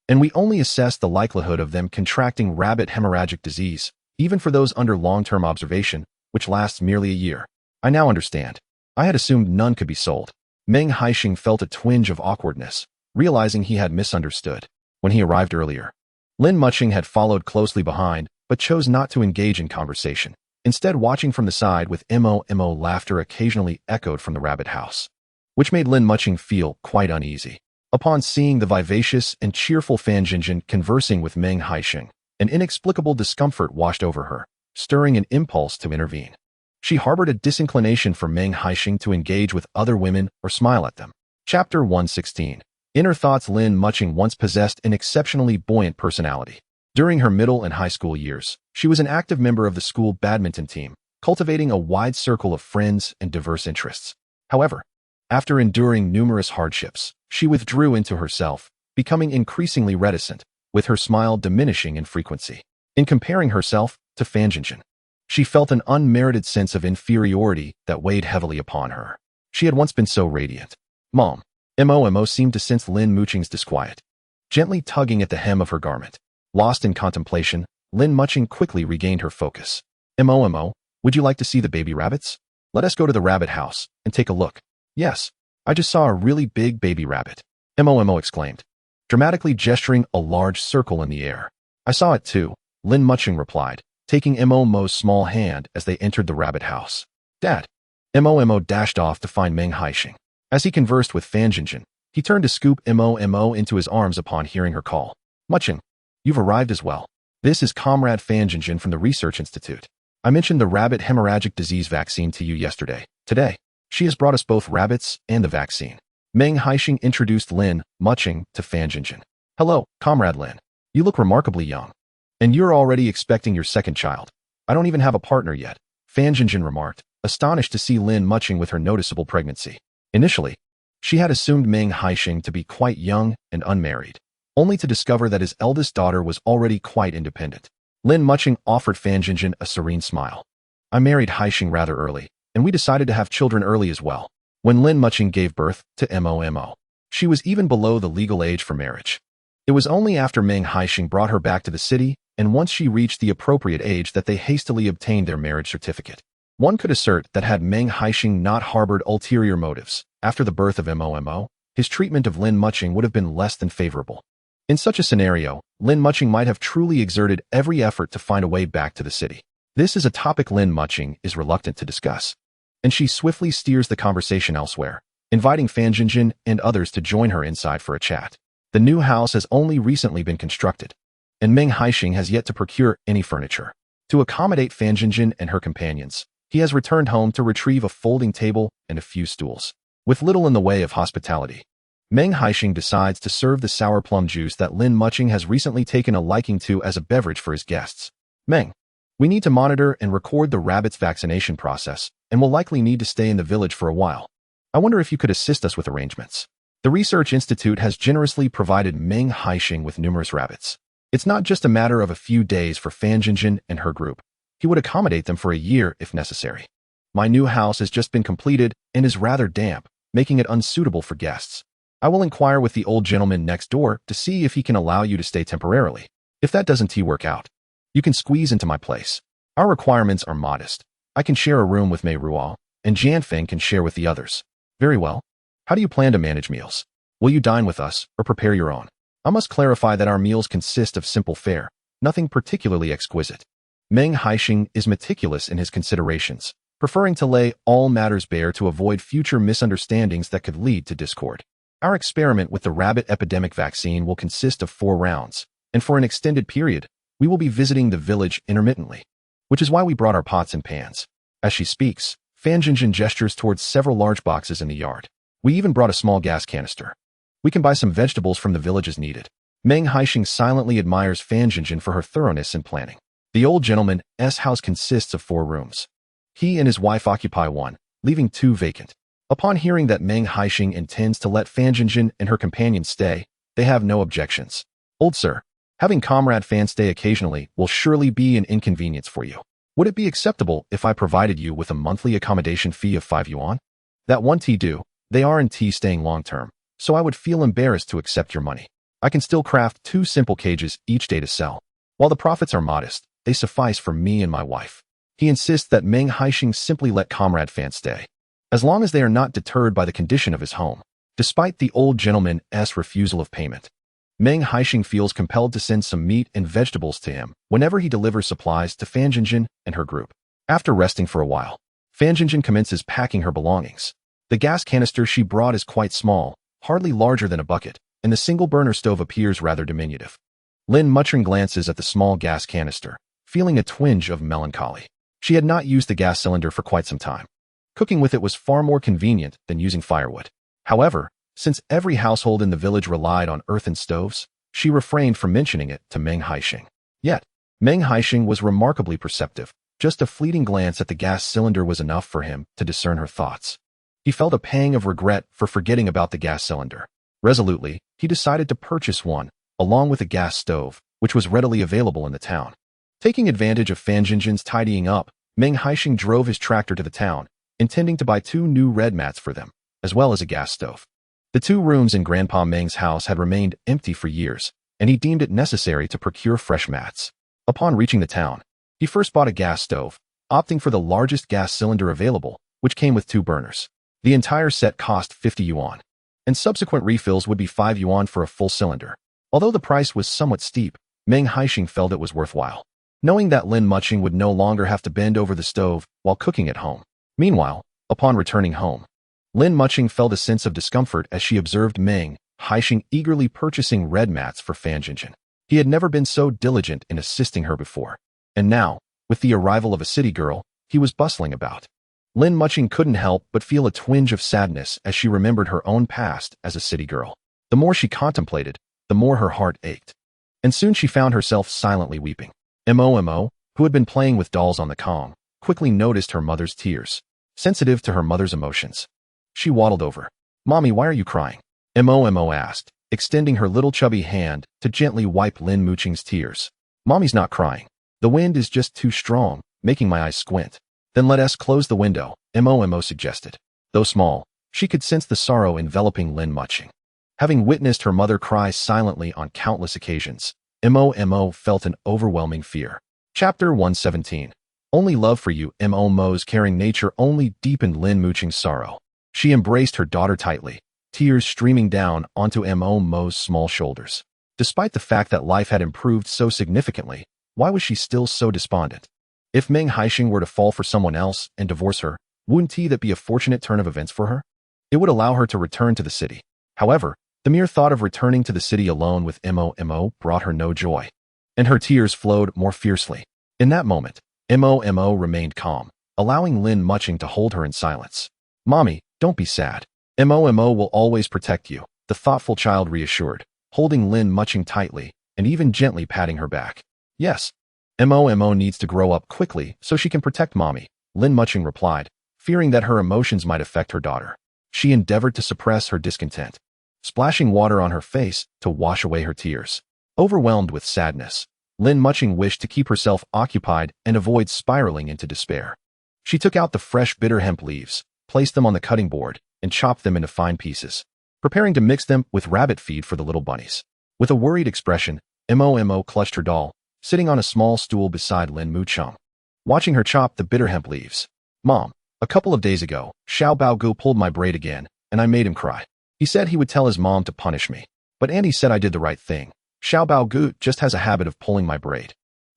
and we only assess the likelihood of them contracting rabbit hemorrhagic disease, even for those under long-term observation, which lasts merely a year. I now understand. I had assumed none could be sold. Meng Haisheng felt a twinge of awkwardness, realizing he had misunderstood. When he arrived earlier, Lin Mucheng had followed closely behind, but chose not to engage in conversation, instead watching from the side with mo laughter occasionally echoed from the rabbit house, which made Lin Mucheng feel quite uneasy. Upon seeing the vivacious and cheerful Fan Jinjin conversing with Meng Haisheng, an inexplicable discomfort washed over her, stirring an impulse to intervene. She harbored a disinclination for Meng Haisheng to engage with other women or smile at them. Chapter 116. In her thoughts, Lin Mucheng once possessed an exceptionally buoyant personality. During her middle and high school years, she was an active member of the school badminton team, cultivating a wide circle of friends and diverse interests. However, after enduring numerous hardships, she withdrew into herself, becoming increasingly reticent, with her smile diminishing in frequency. In comparing herself to Fan Jinjin, she felt an unmerited sense of inferiority that weighed heavily upon her. She had once been so radiant. Momo seemed to sense Lin Mucheng's disquiet, gently tugging at the hem of her garment. Lost in contemplation, Lin Mucheng quickly regained her focus. Momo, would you like to see the baby rabbits? Let us go to the rabbit house and take a look. Yes, I just saw a really big baby rabbit, Momo exclaimed, dramatically gesturing a large circle in the air. I saw it too, Lin Mucheng replied, taking Momo's small hand as they entered the rabbit house. Dad. Momo dashed off to find Meng Haisheng. As he conversed with Fan Jinjin, he turned to scoop Momo into his arms upon hearing her call. Mucheng, you've arrived as well. This is Comrade Fan Jinjin from the Research Institute. I mentioned the rabbit hemorrhagic disease vaccine to you yesterday. Today, she has brought us both rabbits and the vaccine. Meng Haisheng introduced Lin Mucheng to Fan Jinjin. Hello, Comrade Lin. You look remarkably young. And you're already expecting your second child. I don't even have a partner yet, Fan Jinjin remarked, astonished to see Lin Mucheng with her noticeable pregnancy. Initially, she had assumed Meng Haisheng to be quite young and unmarried, only to discover that his eldest daughter was already quite independent. Lin Mucheng offered Fan Jinjin a serene smile. I married Haisheng rather early, and we decided to have children early as well. When Lin Mucheng gave birth to Momo, she was even below the legal age for marriage. It was only after Meng Haisheng brought her back to the city, and once she reached the appropriate age, that they hastily obtained their marriage certificate. One could assert that had Meng Haisheng not harbored ulterior motives, after the birth of Momo, his treatment of Lin Mucheng would have been less than favorable. In such a scenario, Lin Mucheng might have truly exerted every effort to find a way back to the city. This is a topic Lin Mucheng is reluctant to discuss, and she swiftly steers the conversation elsewhere, inviting Fan Jinjin and others to join her inside for a chat. The new house has only recently been constructed, and Meng Haisheng has yet to procure any furniture. To accommodate Fan Jinjin and her companions, he has returned home to retrieve a folding table and a few stools. With little in the way of hospitality, Meng Haisheng decides to serve the sour plum juice that Lin Mucheng has recently taken a liking to as a beverage for his guests. Meng, we need to monitor and record the rabbit's vaccination process, and will likely need to stay in the village for a while. I wonder if you could assist us with arrangements. The Research Institute has generously provided Meng Haisheng with numerous rabbits. It's not just a matter of a few days for Fan Jinjin and her group. He would accommodate them for a year if necessary. My new house has just been completed and is rather damp, making it unsuitable for guests. I will inquire with the old gentleman next door to see if he can allow you to stay temporarily. If that doesn't work out, you can squeeze into my place. Our requirements are modest. I can share a room with Mei Ruo, and Jianfeng can share with the others. Very well. How do you plan to manage meals? Will you dine with us or prepare your own? I must clarify that our meals consist of simple fare, nothing particularly exquisite. Meng Haisheng is meticulous in his considerations, preferring to lay all matters bare to avoid future misunderstandings that could lead to discord. Our experiment with the rabbit epidemic vaccine will consist of 4 rounds, and for an extended period, we will be visiting the village intermittently, which is why we brought our pots and pans. As she speaks, Fan Jinjin gestures towards several large boxes in the yard. We even brought a small gas canister. We can buy some vegetables from the village as needed. Meng Haisheng silently admires Fan Jinjin for her thoroughness in planning. The old gentleman's house consists of 4 rooms. He and his wife occupy one, leaving 2 vacant. Upon hearing that Meng Haisheng intends to let Fan Jinjin and her companions stay, they have no objections. Old sir, having Comrade Fan stay occasionally will surely be an inconvenience for you. Would it be acceptable if I provided you with a monthly accommodation fee of 5 yuan? That one tea do, they are in tea staying long term, so I would feel embarrassed to accept your money. I can still craft 2 simple cages each day to sell. While the profits are modest, they suffice for me and my wife. He insists that Meng Haisheng simply let Comrade Fan stay, as long as they are not deterred by the condition of his home. Despite the old gentleman's refusal of payment, Meng Haisheng feels compelled to send some meat and vegetables to him whenever he delivers supplies to Fan Jinjin and her group. After resting for a while, Fan Jinjin commences packing her belongings. The gas canister she brought is quite small, hardly larger than a bucket, and the single burner stove appears rather diminutive. Lin Mucheng glances at the small gas canister, feeling a twinge of melancholy. She had not used the gas cylinder for quite some time. Cooking with it was far more convenient than using firewood. However, Since every household in the village relied on earthen stoves, she refrained from mentioning it to Meng Haisheng. Yet, Meng Haisheng was remarkably perceptive. Just a fleeting glance at the gas cylinder was enough for him to discern her thoughts. He felt a pang of regret for forgetting about the gas cylinder. Resolutely, he decided to purchase one, along with a gas stove, which was readily available in the town. Taking advantage of Fan Jinjin's tidying up, Meng Haisheng drove his tractor to the town, intending to buy 2 new red mats for them, as well as a gas stove. The 2 rooms in Grandpa Meng's house had remained empty for years, and he deemed it necessary to procure fresh mats. Upon reaching the town, he first bought a gas stove, opting for the largest gas cylinder available, which came with 2 burners. The entire set cost 50 yuan, and subsequent refills would be 5 yuan for a full cylinder. Although the price was somewhat steep, Meng Haisheng felt it was worthwhile, knowing that Lin Mucheng would no longer have to bend over the stove while cooking at home. Meanwhile, upon returning home, Lin Mucheng felt a sense of discomfort as she observed Meng Haisheng eagerly purchasing red mats for Fan Jinjin. He had never been so diligent in assisting her before, and now, with the arrival of a city girl, he was bustling about. Lin Mucheng couldn't help but feel a twinge of sadness as she remembered her own past as a city girl. The more she contemplated, the more her heart ached. And soon she found herself silently weeping. Momo, who had been playing with dolls on the Kong, quickly noticed her mother's tears. Sensitive to her mother's emotions, she waddled over. "Mommy, why are you crying?" Momo asked, extending her little chubby hand to gently wipe Lin Mucheng's tears. "Mommy's not crying. The wind is just too strong, making my eyes squint." "Then let us close the window," Momo suggested. Though small, she could sense the sorrow enveloping Lin Mucheng. Having witnessed her mother cry silently on countless occasions, Momo felt an overwhelming fear. Chapter 117. Only love for you. Momo's caring nature only deepened Lin Mucheng's sorrow. She embraced her daughter tightly, tears streaming down onto Momo's small shoulders. Despite the fact that life had improved so significantly, why was she still so despondent? If Meng Haisheng were to fall for someone else and divorce her, wouldn't that be a fortunate turn of events for her? It would allow her to return to the city. However, the mere thought of returning to the city alone with Momo brought her no joy, and her tears flowed more fiercely. In that moment, Momo remained calm, allowing Lin Mucheng to hold her in silence. "Mommy, don't be sad. Momo will always protect you," the thoughtful child reassured, holding Lin Mucheng tightly and even gently patting her back. "Yes, Momo needs to grow up quickly so she can protect Mommy," Lin Mucheng replied, fearing that her emotions might affect her daughter. She endeavored to suppress her discontent, splashing water on her face to wash away her tears. Overwhelmed with sadness, Lin Mucheng wished to keep herself occupied and avoid spiraling into despair. She took out the fresh bitter hemp leaves, placed them on the cutting board, and chopped them into fine pieces, preparing to mix them with rabbit feed for the little bunnies. With a worried expression, Momo clutched her doll, sitting on a small stool beside Lin Mucheng, watching her chop the bitter hemp leaves. "Mom, a couple of days ago, Xiao Baogu pulled my braid again, and I made him cry. He said he would tell his mom to punish me, but Auntie said I did the right thing. Xiao Baogu just has a habit of pulling my braid.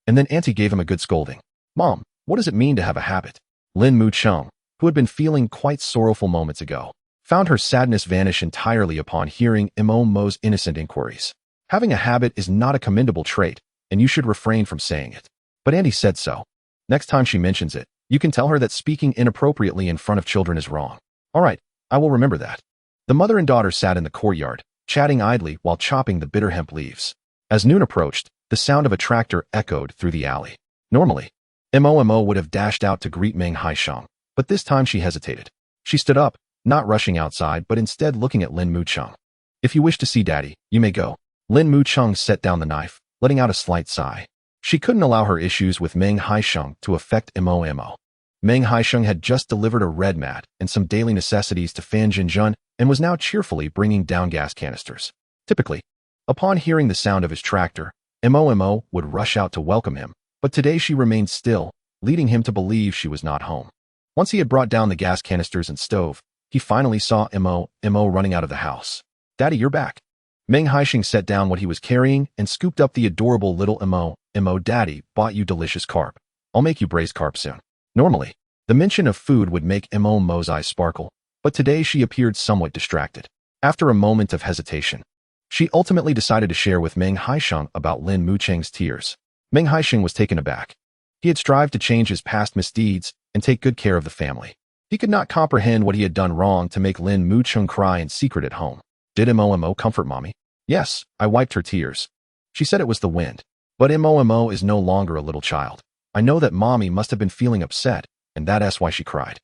And then Auntie gave him a good scolding." "Mom, what does it mean to have a habit?" Lin Mucheng, who had been feeling quite sorrowful moments ago, found her sadness vanish entirely upon hearing Momo's innocent inquiries. "Having a habit is not a commendable trait, and you should refrain from saying it. But Auntie said so. Next time she mentions it, you can tell her that speaking inappropriately in front of children is wrong." "All right, I will remember that." The mother and daughter sat in the courtyard, chatting idly while chopping the bitter hemp leaves. As noon approached, the sound of a tractor echoed through the alley. Normally, Momo would have dashed out to greet Meng Haisheng, but this time she hesitated. She stood up, not rushing outside but instead looking at Lin Mucheng. "If you wish to see Daddy, you may go." Lin Mucheng set down the knife, letting out a slight sigh. She couldn't allow her issues with Meng Haisheng to affect Momo. Meng Haisheng had just delivered a red mat and some daily necessities to Fan Jinjin and was now cheerfully bringing down gas canisters. Typically, upon hearing the sound of his tractor, Momo would rush out to welcome him, but today she remained still, leading him to believe she was not home. Once he had brought down the gas canisters and stove, he finally saw Momo running out of the house. "Daddy, you're back." Meng Haisheng set down what he was carrying and scooped up the adorable little Momo. "Daddy bought you delicious carp. I'll make you braised carp soon." Normally, the mention of food would make Momo's eyes sparkle, but today she appeared somewhat distracted. After a moment of hesitation, she ultimately decided to share with Meng Haisheng about Lin Mucheng's tears. Meng Haisheng was taken aback. He had strived to change his past misdeeds and take good care of the family. He could not comprehend what he had done wrong to make Lin Mucheng cry in secret at home. Did Momo comfort mommy? Yes, I wiped her tears. She said it was the wind. But Momo is no longer a little child. I know that mommy must have been feeling upset, and that's why she cried.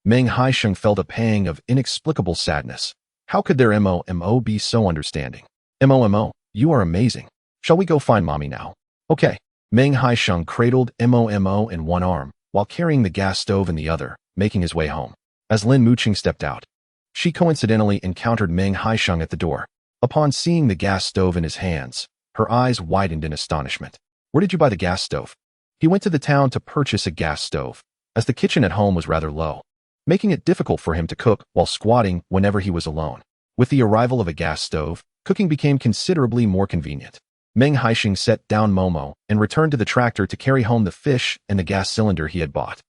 Meng Haisheng felt a pang of inexplicable sadness. How could their Momo be so understanding? Momo, you are amazing. Shall we go find mommy now? Okay. Meng Haisheng cradled Momo in one arm, while carrying the gas stove in the other, making his way home. As Lin Mucheng stepped out, she coincidentally encountered Meng Haisheng at the door. Upon seeing the gas stove in his hands, her eyes widened in astonishment. Where did you buy the gas stove? He went to the town to purchase a gas stove, as the kitchen at home was rather low, making it difficult for him to cook while squatting whenever he was alone. With the arrival of a gas stove, cooking became considerably more convenient. Meng Haisheng set down Momo and returned to the tractor to carry home the fish and the gas cylinder he had bought.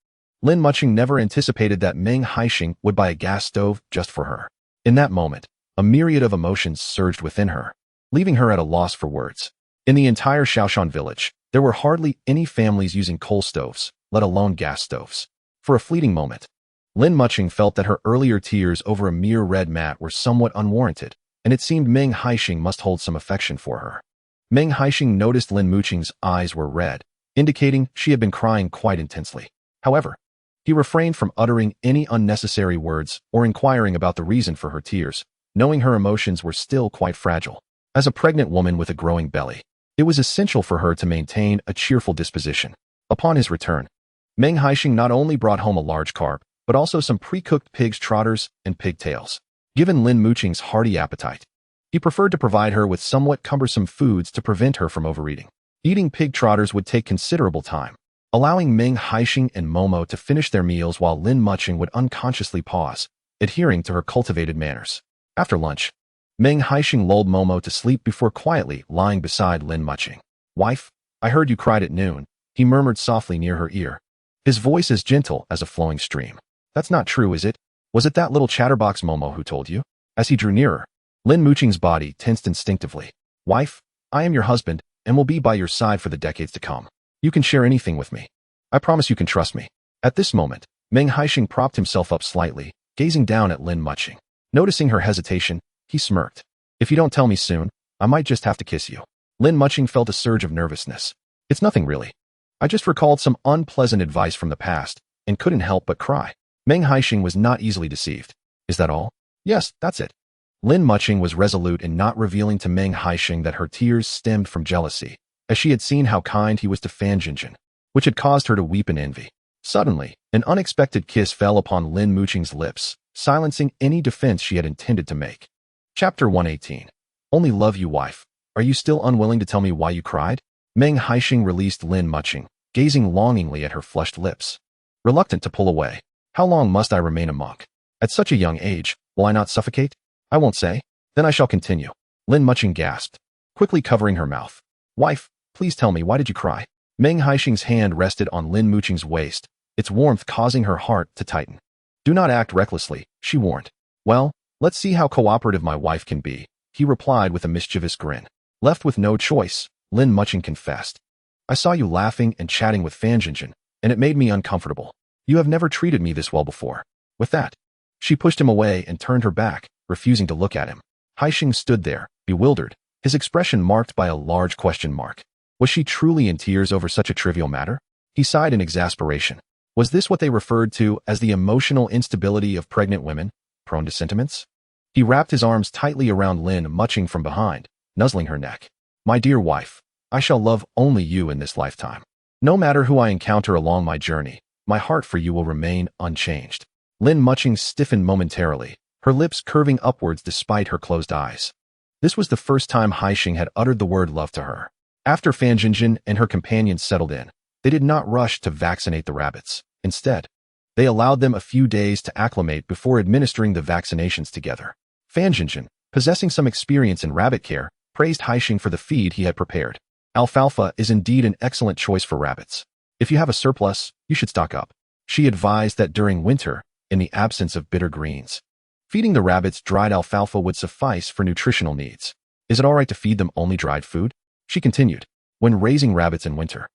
Lin Mucheng never anticipated that Meng Haisheng would buy a gas stove just for her. In that moment, a myriad of emotions surged within her, leaving her at a loss for words. In the entire Shaoshan village, there were hardly any families using coal stoves, let alone gas stoves. For a fleeting moment, Lin Mucheng felt that her earlier tears over a mere red mat were somewhat unwarranted, and it seemed Meng Haisheng must hold some affection for her. Meng Haisheng noticed Lin Mucheng's eyes were red, indicating she had been crying quite intensely. However, he refrained from uttering any unnecessary words or inquiring about the reason for her tears, knowing her emotions were still quite fragile. As a pregnant woman with a growing belly, it was essential for her to maintain a cheerful disposition. Upon his return, Meng Haisheng not only brought home a large carp, but also some pre-cooked pig's trotters and pigtails. Given Lin Mucheng's hearty appetite, he preferred to provide her with somewhat cumbersome foods to prevent her from overeating. Eating pig trotters would take considerable time, allowing Meng Haisheng and Momo to finish their meals while Lin Mucheng would unconsciously pause, adhering to her cultivated manners. After lunch, Meng Haisheng lulled Momo to sleep before quietly lying beside Lin Mucheng. Wife, I heard you cried at noon, he murmured softly near her ear, his voice as gentle as a flowing stream. That's not true, is it? Was it that little chatterbox Momo who told you? As he drew nearer, Lin Mucheng's body tensed instinctively. Wife, I am your husband and will be by your side for the decades to come. You can share anything with me. I promise you can trust me. At this moment, Meng Haisheng propped himself up slightly, gazing down at Lin Mucheng. Noticing her hesitation, he smirked. If you don't tell me soon, I might just have to kiss you. Lin Mucheng felt a surge of nervousness. It's nothing really. I just recalled some unpleasant advice from the past and couldn't help but cry. Meng Haisheng was not easily deceived. Is that all? Yes, that's it. Lin Mucheng was resolute in not revealing to Meng Haisheng that her tears stemmed from jealousy, as she had seen how kind he was to Fan Jinjin, which had caused her to weep in envy. Suddenly, an unexpected kiss fell upon Lin Mucheng's lips, silencing any defense she had intended to make. Chapter 118. Only love you, wife. Are you still unwilling to tell me why you cried? Meng Haisheng released Lin Mucheng, gazing longingly at her flushed lips. Reluctant to pull away. How long must I remain a monk? At such a young age, will I not suffocate? I won't say. Then I shall continue. Lin Mucheng gasped, quickly covering her mouth. Wife, please tell me, why did you cry? Meng Haisheng's hand rested on Lin Mucheng's waist, its warmth causing her heart to tighten. Do not act recklessly, she warned. Well, let's see how cooperative my wife can be, he replied with a mischievous grin. Left with no choice, Lin Mucheng confessed. I saw you laughing and chatting with Fan Jinjin, and it made me uncomfortable. You have never treated me this well before. With that, she pushed him away and turned her back, refusing to look at him. Haisheng stood there, bewildered, his expression marked by a large question mark. Was she truly in tears over such a trivial matter? He sighed in exasperation. Was this what they referred to as the emotional instability of pregnant women, prone to sentiments? He wrapped his arms tightly around Lin Mucheng from behind, nuzzling her neck. My dear wife, I shall love only you in this lifetime. No matter who I encounter along my journey, my heart for you will remain unchanged. Lin Mucheng stiffened momentarily, her lips curving upwards despite her closed eyes. This was the first time Haisheng had uttered the word love to her. After Fan Jinjin and her companions settled in, they did not rush to vaccinate the rabbits. Instead, they allowed them a few days to acclimate before administering the vaccinations together. Fan Jinjin, possessing some experience in rabbit care, praised Haisheng for the feed he had prepared. Alfalfa is indeed an excellent choice for rabbits. If you have a surplus, you should stock up. She advised that during winter, in the absence of bitter greens, feeding the rabbits dried alfalfa would suffice for nutritional needs. Is it all right to feed them only dried food? She continued. When raising rabbits in winter,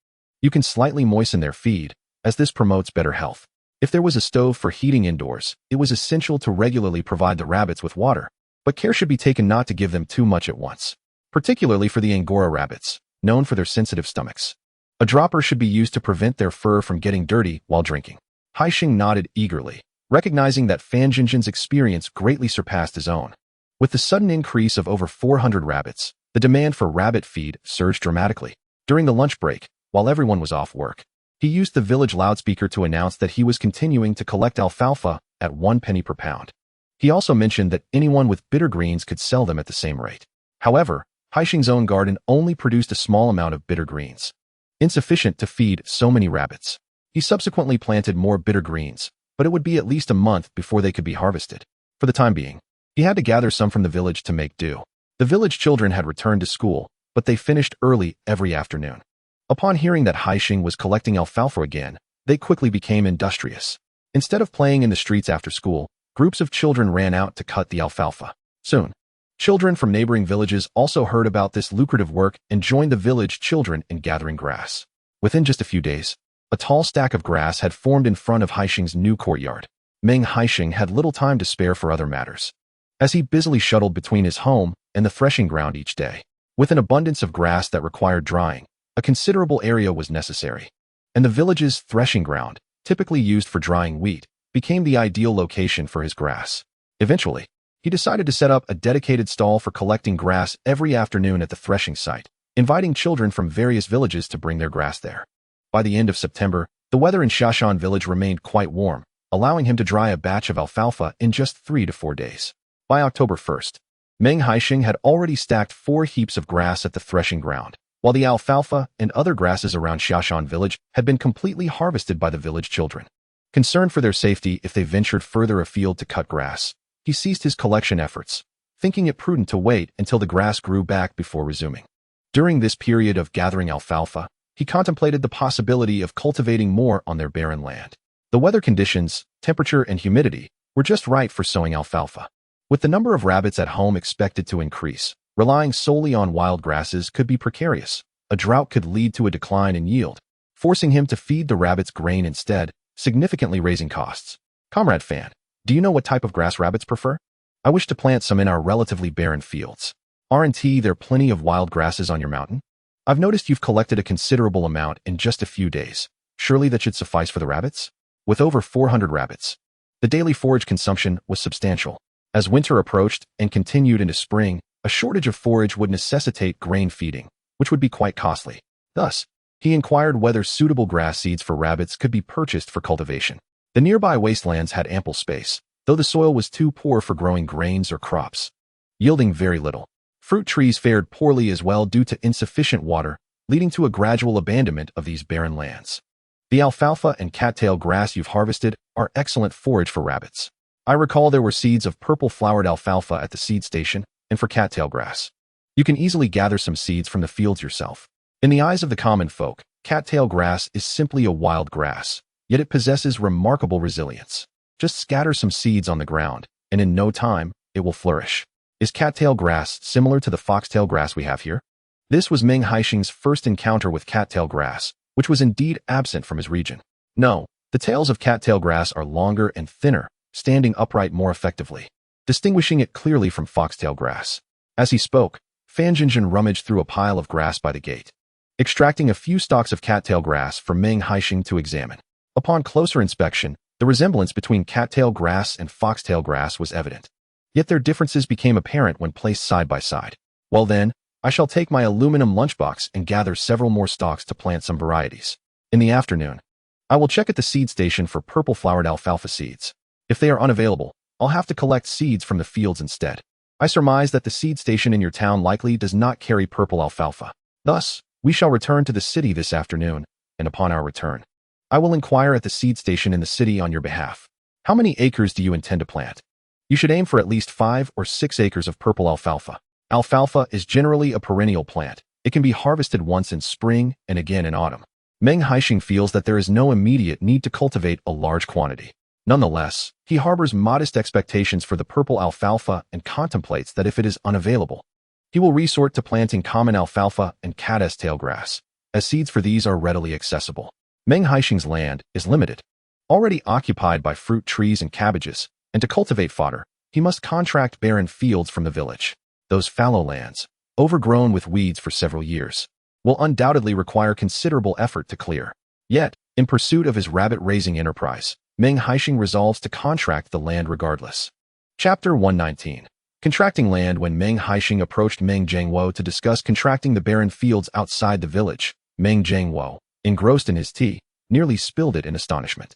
you can slightly moisten their feed, as this promotes better health. If there was a stove for heating indoors, it was essential to regularly provide the rabbits with water. but care should be taken not to give them too much at once, particularly for the Angora rabbits, known for their sensitive stomachs. A dropper should be used to prevent their fur from getting dirty while drinking. Haisheng nodded eagerly, recognizing that Fan Jinjin's experience greatly surpassed his own. With the sudden increase of over 400 rabbits, the demand for rabbit feed surged dramatically. During the lunch break, while everyone was off work, he used the village loudspeaker to announce that he was continuing to collect alfalfa at 1 penny per pound. He also mentioned that anyone with bitter greens could sell them at the same rate. However, Haisheng's own garden only produced a small amount of bitter greens, insufficient to feed so many rabbits. He subsequently planted more bitter greens, but it would be at least a month before they could be harvested. For the time being, he had to gather some from the village to make do. The village children had returned to school, but they finished early every afternoon. Upon hearing that Haisheng was collecting alfalfa again, they quickly became industrious. Instead of playing in the streets after school, groups of children ran out to cut the alfalfa. Soon, children from neighboring villages also heard about this lucrative work and joined the village children in gathering grass. Within just a few days, a tall stack of grass had formed in front of Haisheng's new courtyard. Meng Haisheng had little time to spare for other matters, as he busily shuttled between his home and the threshing ground each day. With an abundance of grass that required drying, a considerable area was necessary, and the village's threshing ground, typically used for drying wheat, became the ideal location for his grass. Eventually, he decided to set up a dedicated stall for collecting grass every afternoon at the threshing site, inviting children from various villages to bring their grass there. By the end of September, the weather in Shashan village remained quite warm, allowing him to dry a batch of alfalfa in just 3 to 4 days. By October 1st, Meng Haisheng had already stacked 4 heaps of grass at the threshing ground, while the alfalfa and other grasses around Shashan village had been completely harvested by the village children. Concerned for their safety if they ventured further afield to cut grass, he ceased his collection efforts, thinking it prudent to wait until the grass grew back before resuming. During this period of gathering alfalfa, he contemplated the possibility of cultivating more on their barren land. The weather conditions, temperature, and humidity were just right for sowing alfalfa. With the number of rabbits at home expected to increase, relying solely on wild grasses could be precarious. A drought could lead to a decline in yield, forcing him to feed the rabbits grain instead, significantly raising costs. Comrade Fan, do you know what type of grass rabbits prefer? I wish to plant some in our relatively barren fields. Aren't there plenty of wild grasses on your mountain? I've noticed you've collected a considerable amount in just a few days. Surely that should suffice for the rabbits? With over 400 rabbits, the daily forage consumption was substantial. As winter approached and continued into spring, a shortage of forage would necessitate grain feeding, which would be quite costly. Thus, he inquired whether suitable grass seeds for rabbits could be purchased for cultivation. The nearby wastelands had ample space, though the soil was too poor for growing grains or crops, yielding very little. Fruit trees fared poorly as well due to insufficient water, leading to a gradual abandonment of these barren lands. The alfalfa and cattail grass you've harvested are excellent forage for rabbits. I recall there were seeds of purple-flowered alfalfa at the seed station and for cattail grass. You can easily gather some seeds from the fields yourself. In the eyes of the common folk, cattail grass is simply a wild grass, yet it possesses remarkable resilience. Just scatter some seeds on the ground, and in no time, it will flourish. Is cattail grass similar to the foxtail grass we have here? This was Meng Haisheng's first encounter with cattail grass, which was indeed absent from his region. No, the tails of cattail grass are longer and thinner, standing upright more effectively, distinguishing it clearly from foxtail grass. As he spoke, Fan Jinjin rummaged through a pile of grass by the gate, extracting a few stalks of cattail grass for Meng Haisheng to examine. Upon closer inspection, the resemblance between cattail grass and foxtail grass was evident. Yet their differences became apparent when placed side by side. Well then, I shall take my aluminum lunchbox and gather several more stalks to plant some varieties. In the afternoon, I will check at the seed station for purple-flowered alfalfa seeds. If they are unavailable, I'll have to collect seeds from the fields instead. I surmise that the seed station in your town likely does not carry purple alfalfa. Thus, we shall return to the city this afternoon, and upon our return, I will inquire at the seed station in the city on your behalf. How many acres do you intend to plant? You should aim for at least 5 or 6 acres of purple alfalfa. Alfalfa is generally a perennial plant. It can be harvested once in spring and again in autumn. Meng Haisheng feels that there is no immediate need to cultivate a large quantity. Nonetheless, he harbors modest expectations for the purple alfalfa and contemplates that if it is unavailable, he will resort to planting common alfalfa and caddis tail grass, as seeds for these are readily accessible. Meng Haisheng's land is limited, already occupied by fruit trees and cabbages, and to cultivate fodder, he must contract barren fields from the village. Those fallow lands, overgrown with weeds for several years, will undoubtedly require considerable effort to clear. Yet, in pursuit of his rabbit-raising enterprise, Meng Haisheng resolves to contract the land regardless. Chapter 119. Contracting land. When Meng Haisheng approached Meng Jiangwo to discuss contracting the barren fields outside the village, Meng Jiangwo, engrossed in his tea, nearly spilled it in astonishment.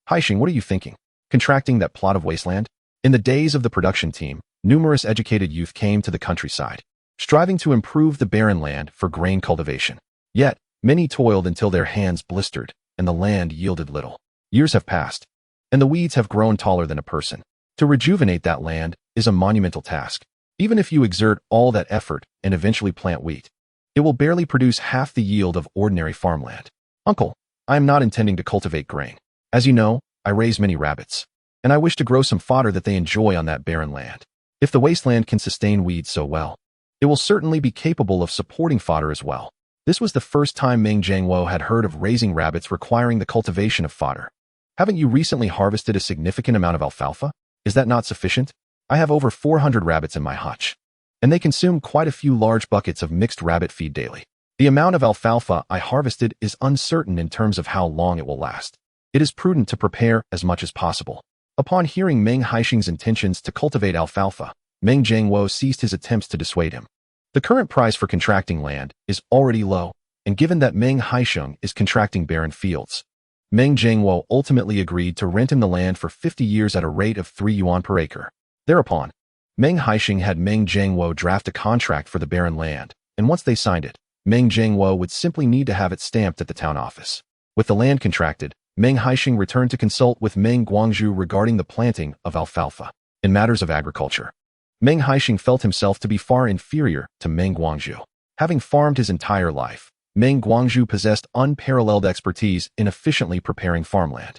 Haisheng, what are you thinking? Contracting that plot of wasteland? In the days of the production team, numerous educated youth came to the countryside, striving to improve the barren land for grain cultivation. Yet, many toiled until their hands blistered, and the land yielded little. Years have passed, and the weeds have grown taller than a person. To rejuvenate that land is a monumental task. Even if you exert all that effort and eventually plant wheat, it will barely produce half the yield of ordinary farmland. Uncle, I am not intending to cultivate grain. As you know, I raise many rabbits, and I wish to grow some fodder that they enjoy on that barren land. If the wasteland can sustain weeds so well, it will certainly be capable of supporting fodder as well. This was the first time Meng Jiangwo had heard of raising rabbits requiring the cultivation of fodder. Haven't you recently harvested a significant amount of alfalfa? Is that not sufficient? I have over 400 rabbits in my hutch, and they consume quite a few large buckets of mixed rabbit feed daily. The amount of alfalfa I harvested is uncertain in terms of how long it will last. It is prudent to prepare as much as possible. Upon hearing Meng Haisheng's intentions to cultivate alfalfa, Meng Jiangwo ceased his attempts to dissuade him. The current price for contracting land is already low, and given that Meng Haisheng is contracting barren fields, Meng Jiangwo ultimately agreed to rent him the land for 50 years at a rate of 3 yuan per acre. Thereupon, Meng Haisheng had Meng Jiangwo draft a contract for the barren land, and once they signed it, Meng Jiangwo would simply need to have it stamped at the town office. With the land contracted, Meng Haisheng returned to consult with Meng Guangzhu regarding the planting of alfalfa. In matters of agriculture, Meng Haisheng felt himself to be far inferior to Meng Guangzhu. Having farmed his entire life, Meng Guangzhu possessed unparalleled expertise in efficiently preparing farmland.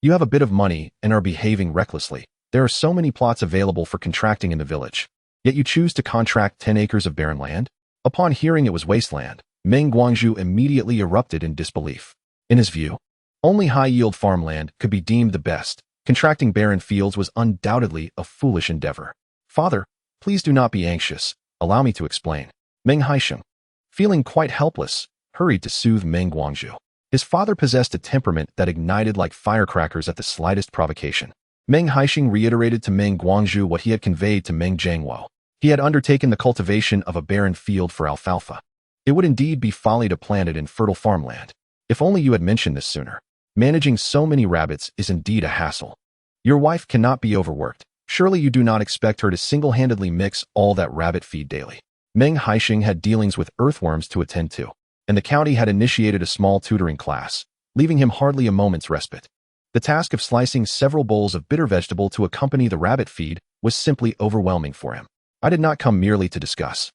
You have a bit of money and are behaving recklessly. There are so many plots available for contracting in the village, yet you choose to contract 10 acres of barren land? Upon hearing it was wasteland, Meng Guangzhu immediately erupted in disbelief. In his view, only high-yield farmland could be deemed the best. Contracting barren fields was undoubtedly a foolish endeavor. Father, please do not be anxious. Allow me to explain. Meng Haisheng, feeling quite helpless, hurried to soothe Meng Guangzhu. His father possessed a temperament that ignited like firecrackers at the slightest provocation. Meng Haisheng reiterated to Meng Guangzhu what he had conveyed to Meng Jiangwo. He had undertaken the cultivation of a barren field for alfalfa. It would indeed be folly to plant it in fertile farmland. If only you had mentioned this sooner. Managing so many rabbits is indeed a hassle. Your wife cannot be overworked. Surely you do not expect her to single-handedly mix all that rabbit feed daily. Meng Haisheng had dealings with earthworms to attend to, and the county had initiated a small tutoring class, leaving him hardly a moment's respite. The task of slicing several bowls of bitter vegetable to accompany the rabbit feed was simply overwhelming for him. I did not come merely to discuss.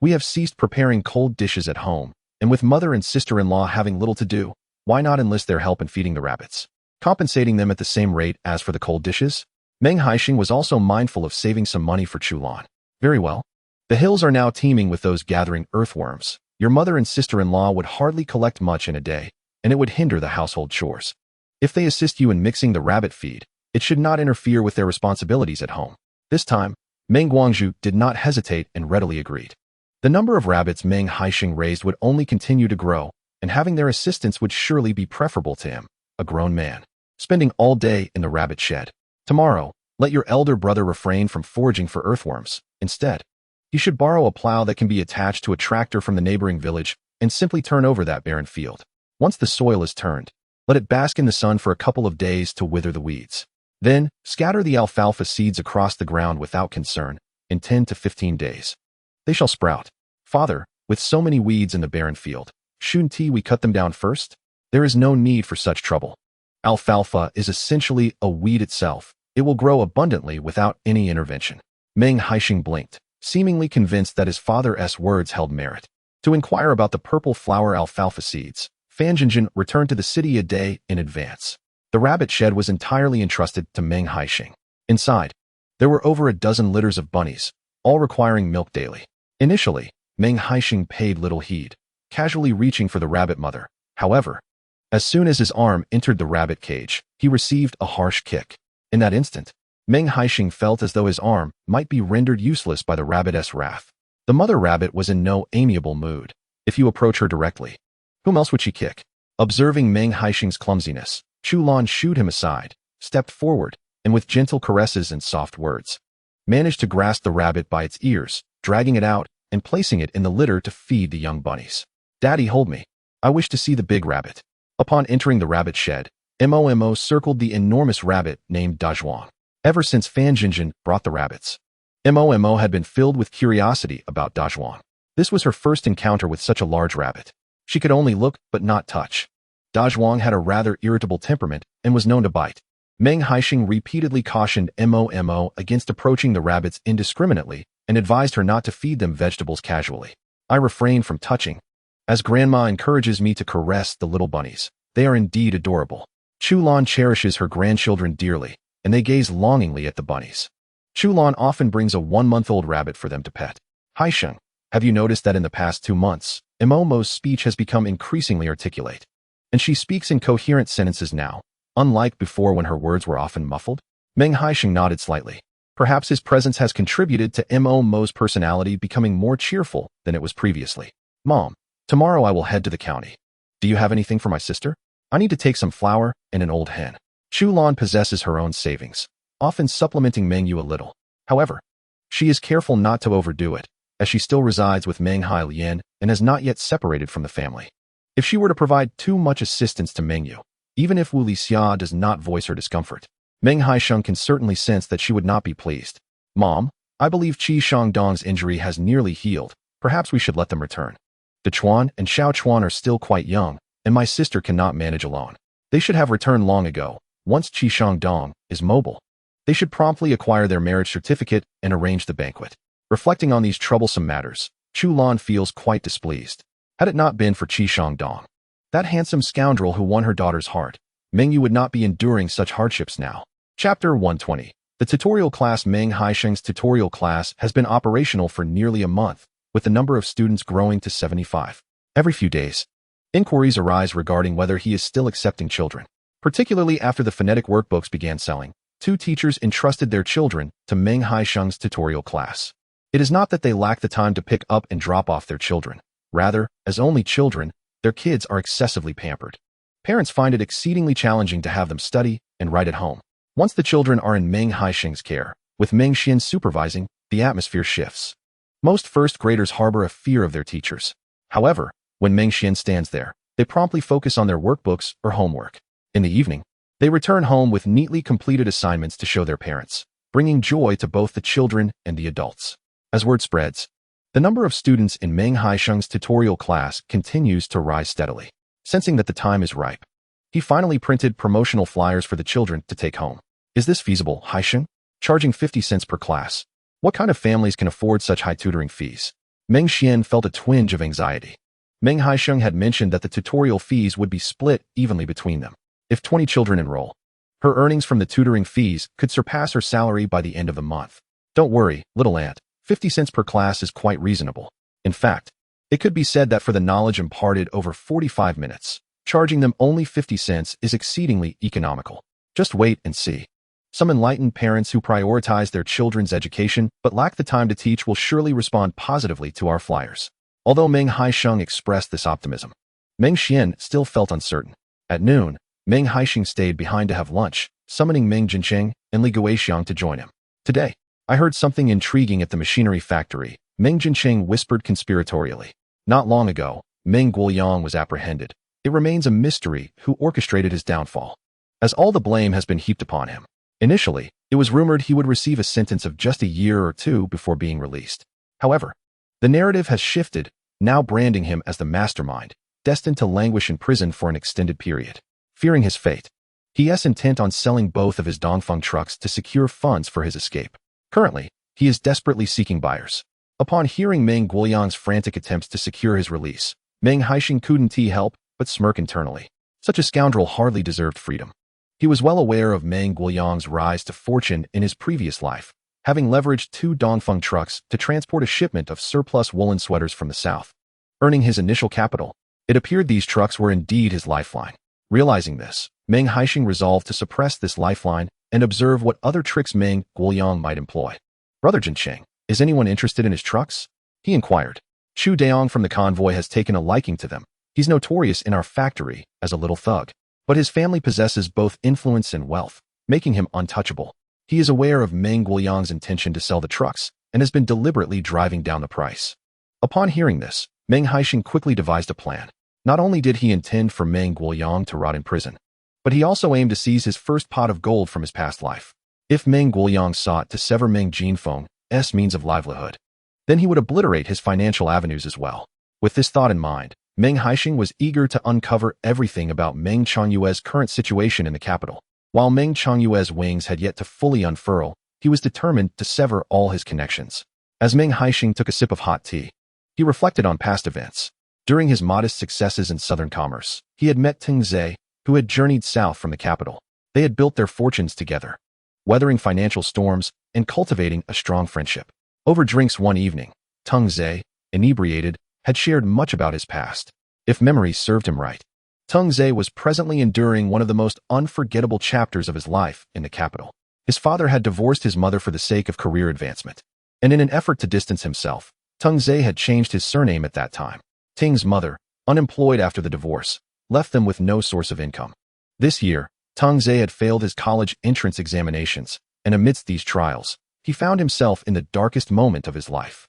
We have ceased preparing cold dishes at home, and with mother and sister-in-law having little to do, why not enlist their help in feeding the rabbits, compensating them at the same rate as for the cold dishes? Meng Haisheng was also mindful of saving some money for Chulan. Very well. The hills are now teeming with those gathering earthworms. Your mother and sister-in-law would hardly collect much in a day, and it would hinder the household chores. If they assist you in mixing the rabbit feed, it should not interfere with their responsibilities at home. This time, Meng Guangzhu did not hesitate and readily agreed. The number of rabbits Meng Haisheng raised would only continue to grow, and having their assistance would surely be preferable to him, a grown man, spending all day in the rabbit shed. Tomorrow, let your elder brother refrain from foraging for earthworms. Instead, he should borrow a plow that can be attached to a tractor from the neighboring village and simply turn over that barren field. Once the soil is turned, let it bask in the sun for a couple of days to wither the weeds. Then, scatter the alfalfa seeds across the ground without concern. In 10 to 15 days, they shall sprout. Father, with so many weeds in the barren field, shouldn't we cut them down first? There is no need for such trouble. Alfalfa is essentially a weed itself. It will grow abundantly without any intervention. Meng Haisheng blinked, seemingly convinced that his father's words held merit. To inquire about the purple flower alfalfa seeds, Fan Jinjin returned to the city a day in advance. The rabbit shed was entirely entrusted to Meng Haisheng. Inside, there were over a dozen litters of bunnies, all requiring milk daily. Initially, Meng Haisheng paid little heed, casually reaching for the rabbit mother. However, as soon as his arm entered the rabbit cage, he received a harsh kick. In that instant, Meng Haisheng felt as though his arm might be rendered useless by the rabbit's wrath. The mother rabbit was in no amiable mood. If you approach her directly, whom else would she kick? Observing Meng Haisheng's clumsiness, Chu Lan shooed him aside, stepped forward, and with gentle caresses and soft words, managed to grasp the rabbit by its ears, dragging it out and placing it in the litter to feed the young bunnies. Daddy, hold me. I wish to see the big rabbit. Upon entering the rabbit shed, Momo circled the enormous rabbit named Dazhuang. Ever since Fan Jinjin brought the rabbits, Momo had been filled with curiosity about Dazhuang. This was her first encounter with such a large rabbit. She could only look but not touch. Dazhuang had a rather irritable temperament and was known to bite. Meng Haisheng repeatedly cautioned Momo against approaching the rabbits indiscriminately and advised her not to feed them vegetables casually. I refrained from touching, as Grandma encourages me to caress the little bunnies. They are indeed adorable. Chu Lan cherishes her grandchildren dearly, and they gaze longingly at the bunnies. Chu Lan often brings a 1-month-old rabbit for them to pet. Haisheng, have you noticed that in the past 2 months, Momo's speech has become increasingly articulate, and she speaks in coherent sentences now, unlike before when her words were often muffled? Meng Haisheng nodded slightly. Perhaps his presence has contributed to Momo's personality becoming more cheerful than it was previously. Mom, tomorrow I will head to the county. Do you have anything for my sister? I need to take some flour and an old hen. Chu Lan possesses her own savings, often supplementing Meng Yu a little. However, she is careful not to overdo it, as she still resides with Meng Hailian and has not yet separated from the family. If she were to provide too much assistance to Meng Yu, even if Wu Lixia does not voice her discomfort, Meng Haisheng can certainly sense that she would not be pleased. Mom, I believe Qi Shangdong's injury has nearly healed. Perhaps we should let them return. De Chuan and Xiao Chuan are still quite young, and my sister cannot manage alone. They should have returned long ago. Once Qi Shangdong is mobile, they should promptly acquire their marriage certificate and arrange the banquet. Reflecting on these troublesome matters, Chu Lan feels quite displeased. Had it not been for Qi Shangdong, that handsome scoundrel who won her daughter's heart, Meng Yu would not be enduring such hardships now. Chapter 120. The tutorial class. Meng Haisheng's tutorial class has been operational for nearly a month, with the number of students growing to 75. Every few days, inquiries arise regarding whether he is still accepting children. Particularly after the phonetic workbooks began selling, 2 teachers entrusted their children to Meng Haisheng's tutorial class. It is not that they lack the time to pick up and drop off their children. Rather, as only children, their kids are excessively pampered. Parents find it exceedingly challenging to have them study and write at home. Once the children are in Meng Haisheng's care, with Meng Xian supervising, the atmosphere shifts. Most first graders harbor a fear of their teachers. However, when Meng Xian stands there, they promptly focus on their workbooks or homework. In the evening, they return home with neatly completed assignments to show their parents, bringing joy to both the children and the adults. As word spreads, the number of students in Meng Haisheng's tutorial class continues to rise steadily. Sensing that the time is ripe, he finally printed promotional flyers for the children to take home. Is this feasible, Haisheng? Charging 50 cents per class. What kind of families can afford such high tutoring fees? Meng Xian felt a twinge of anxiety. Meng Haisheng had mentioned that the tutorial fees would be split evenly between them. If 20 children enroll, her earnings from the tutoring fees could surpass her salary by the end of the month. Don't worry, little aunt, 50 cents per class is quite reasonable. In fact, it could be said that for the knowledge imparted over 45 minutes, charging them only 50 cents is exceedingly economical. Just wait and see. Some enlightened parents who prioritize their children's education but lack the time to teach will surely respond positively to our flyers. Although Meng Haisheng expressed this optimism, Meng Xian still felt uncertain. At noon, Meng Haisheng stayed behind to have lunch, summoning Meng Jincheng and Li Guixiang to join him. Today, I heard something intriguing at the machinery factory, Meng Jincheng whispered conspiratorially. Not long ago, Meng Guoyang was apprehended. It remains a mystery who orchestrated his downfall, as all the blame has been heaped upon him. Initially, it was rumored he would receive a sentence of just a year or 2 before being released. However, the narrative has shifted, now branding him as the mastermind, destined to languish in prison for an extended period. Fearing his fate, he is intent on selling both of his Dongfeng trucks to secure funds for his escape. Currently, he is desperately seeking buyers. Upon hearing Meng Guoyang's frantic attempts to secure his release, Meng Haisheng couldn't help but smirk internally. Such a scoundrel hardly deserved freedom. He was well aware of Meng Guoyang's rise to fortune in his previous life, having leveraged 2 Dongfeng trucks to transport a shipment of surplus woolen sweaters from the south. Earning his initial capital, it appeared these trucks were indeed his lifeline. Realizing this, Meng Haisheng resolved to suppress this lifeline and observe what other tricks Meng Guoyang might employ. "Brother Jincheng, is anyone interested in his trucks?" he inquired. "Chu Daong from the convoy has taken a liking to them. He's notorious in our factory as a little thug, but his family possesses both influence and wealth, making him untouchable. He is aware of Meng Guoyang's intention to sell the trucks and has been deliberately driving down the price." Upon hearing this, Meng Haisheng quickly devised a plan. Not only did he intend for Meng Guoyang to rot in prison, but he also aimed to seize his first pot of gold from his past life. If Meng Guoyang sought to sever Meng Jinfeng's means of livelihood, then he would obliterate his financial avenues as well. With this thought in mind, Meng Haisheng was eager to uncover everything about Meng Changyue's current situation in the capital. While Meng Changyue's wings had yet to fully unfurl, he was determined to sever all his connections. As Meng Haisheng took a sip of hot tea, he reflected on past events. During his modest successes in southern commerce, he had met Teng Zhe, who had journeyed south from the capital. They had built their fortunes together, weathering financial storms and cultivating a strong friendship. Over drinks one evening, Teng Zhe, inebriated, had shared much about his past. If memory served him right, Teng Zhe was presently enduring one of the most unforgettable chapters of his life in the capital. His father had divorced his mother for the sake of career advancement, and in an effort to distance himself, Teng Zhe had changed his surname at that time. Teng's mother, unemployed after the divorce, left them with no source of income. This year, Teng Zhe had failed his college entrance examinations, and amidst these trials, he found himself in the darkest moment of his life.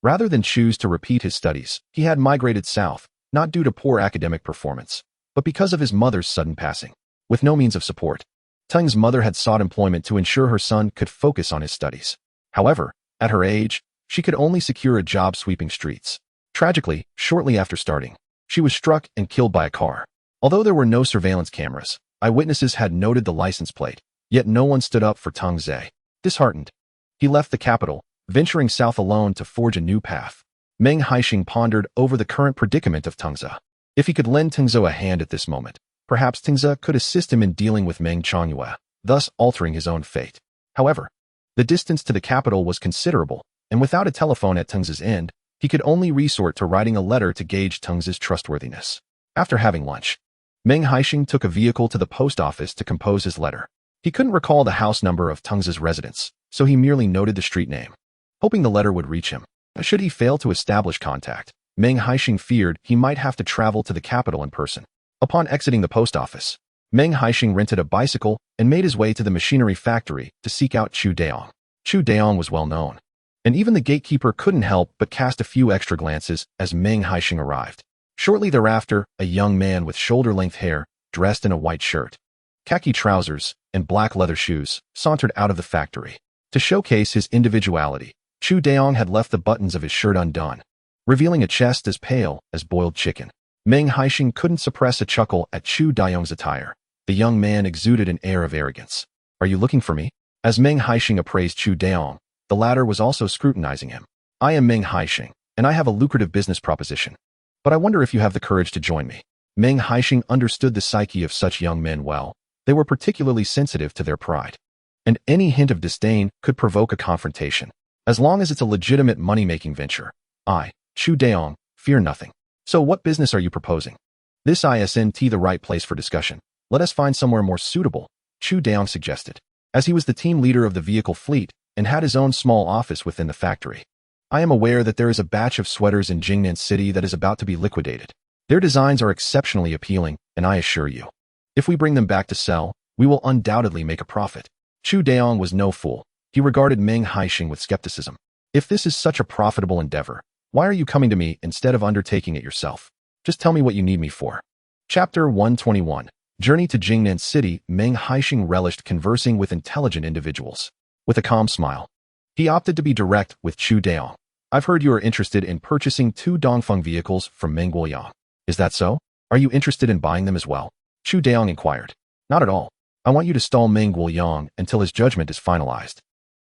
Rather than choose to repeat his studies, he had migrated south, not due to poor academic performance, but because of his mother's sudden passing. With no means of support, Teng's mother had sought employment to ensure her son could focus on his studies. However, at her age, she could only secure a job sweeping streets. Tragically, shortly after starting, she was struck and killed by a car. Although there were no surveillance cameras, eyewitnesses had noted the license plate, yet no one stood up for Teng Zhe. Disheartened, he left the capital, venturing south alone to forge a new path. Meng Haisheng pondered over the current predicament of Teng Zhe. If he could lend Teng Zhe a hand at this moment, perhaps Teng Zhe could assist him in dealing with Meng Changyue, thus altering his own fate. However, the distance to the capital was considerable, and without a telephone at Teng Zhe's end, he could only resort to writing a letter to gauge Teng Zhe's trustworthiness. After having lunch, Meng Haisheng took a vehicle to the post office to compose his letter. He couldn't recall the house number of Teng Zhe's residence, so he merely noted the street name, hoping the letter would reach him. Should he fail to establish contact, Meng Haisheng feared he might have to travel to the capital in person. Upon exiting the post office, Meng Haisheng rented a bicycle and made his way to the machinery factory to seek out Chu Daong. Chu Daong was well known, and even the gatekeeper couldn't help but cast a few extra glances as Meng Haisheng arrived. Shortly thereafter, a young man with shoulder-length hair, dressed in a white shirt, khaki trousers, and black leather shoes, sauntered out of the factory. To showcase his individuality, Chu Daong had left the buttons of his shirt undone, revealing a chest as pale as boiled chicken. Meng Haisheng couldn't suppress a chuckle at Chu Daong's attire. The young man exuded an air of arrogance. "Are you looking for me?" As Meng Haisheng appraised Chu Daong, the latter was also scrutinizing him. "I am Meng Haisheng, and I have a lucrative business proposition. But I wonder if you have the courage to join me." Meng Haisheng understood the psyche of such young men well. They were particularly sensitive to their pride, and any hint of disdain could provoke a confrontation. As long as it's a legitimate money-making venture, I, Chu Daong, fear nothing. "So what business are you proposing?" "This isn't the right place for discussion. Let us find somewhere more suitable," Chu Daong suggested, as he was the team leader of the vehicle fleet and had his own small office within the factory. "I am aware that there is a batch of sweaters in Jingnan City that is about to be liquidated. Their designs are exceptionally appealing, and I assure you, if we bring them back to sell, we will undoubtedly make a profit." Chu Daong was no fool. He regarded Meng Haisheng with skepticism. "If this is such a profitable endeavor, why are you coming to me instead of undertaking it yourself? Just tell me what you need me for." Chapter 121. Journey to Jingnan City. Meng Haisheng relished conversing with intelligent individuals. With a calm smile, he opted to be direct with Chu Daong. "I've heard you are interested in purchasing 2 Dongfeng vehicles from Meng Guoyang. Is that so? Are you interested in buying them as well?" Chu Daong inquired. "Not at all. I want you to stall Meng Guoyang until his judgment is finalized,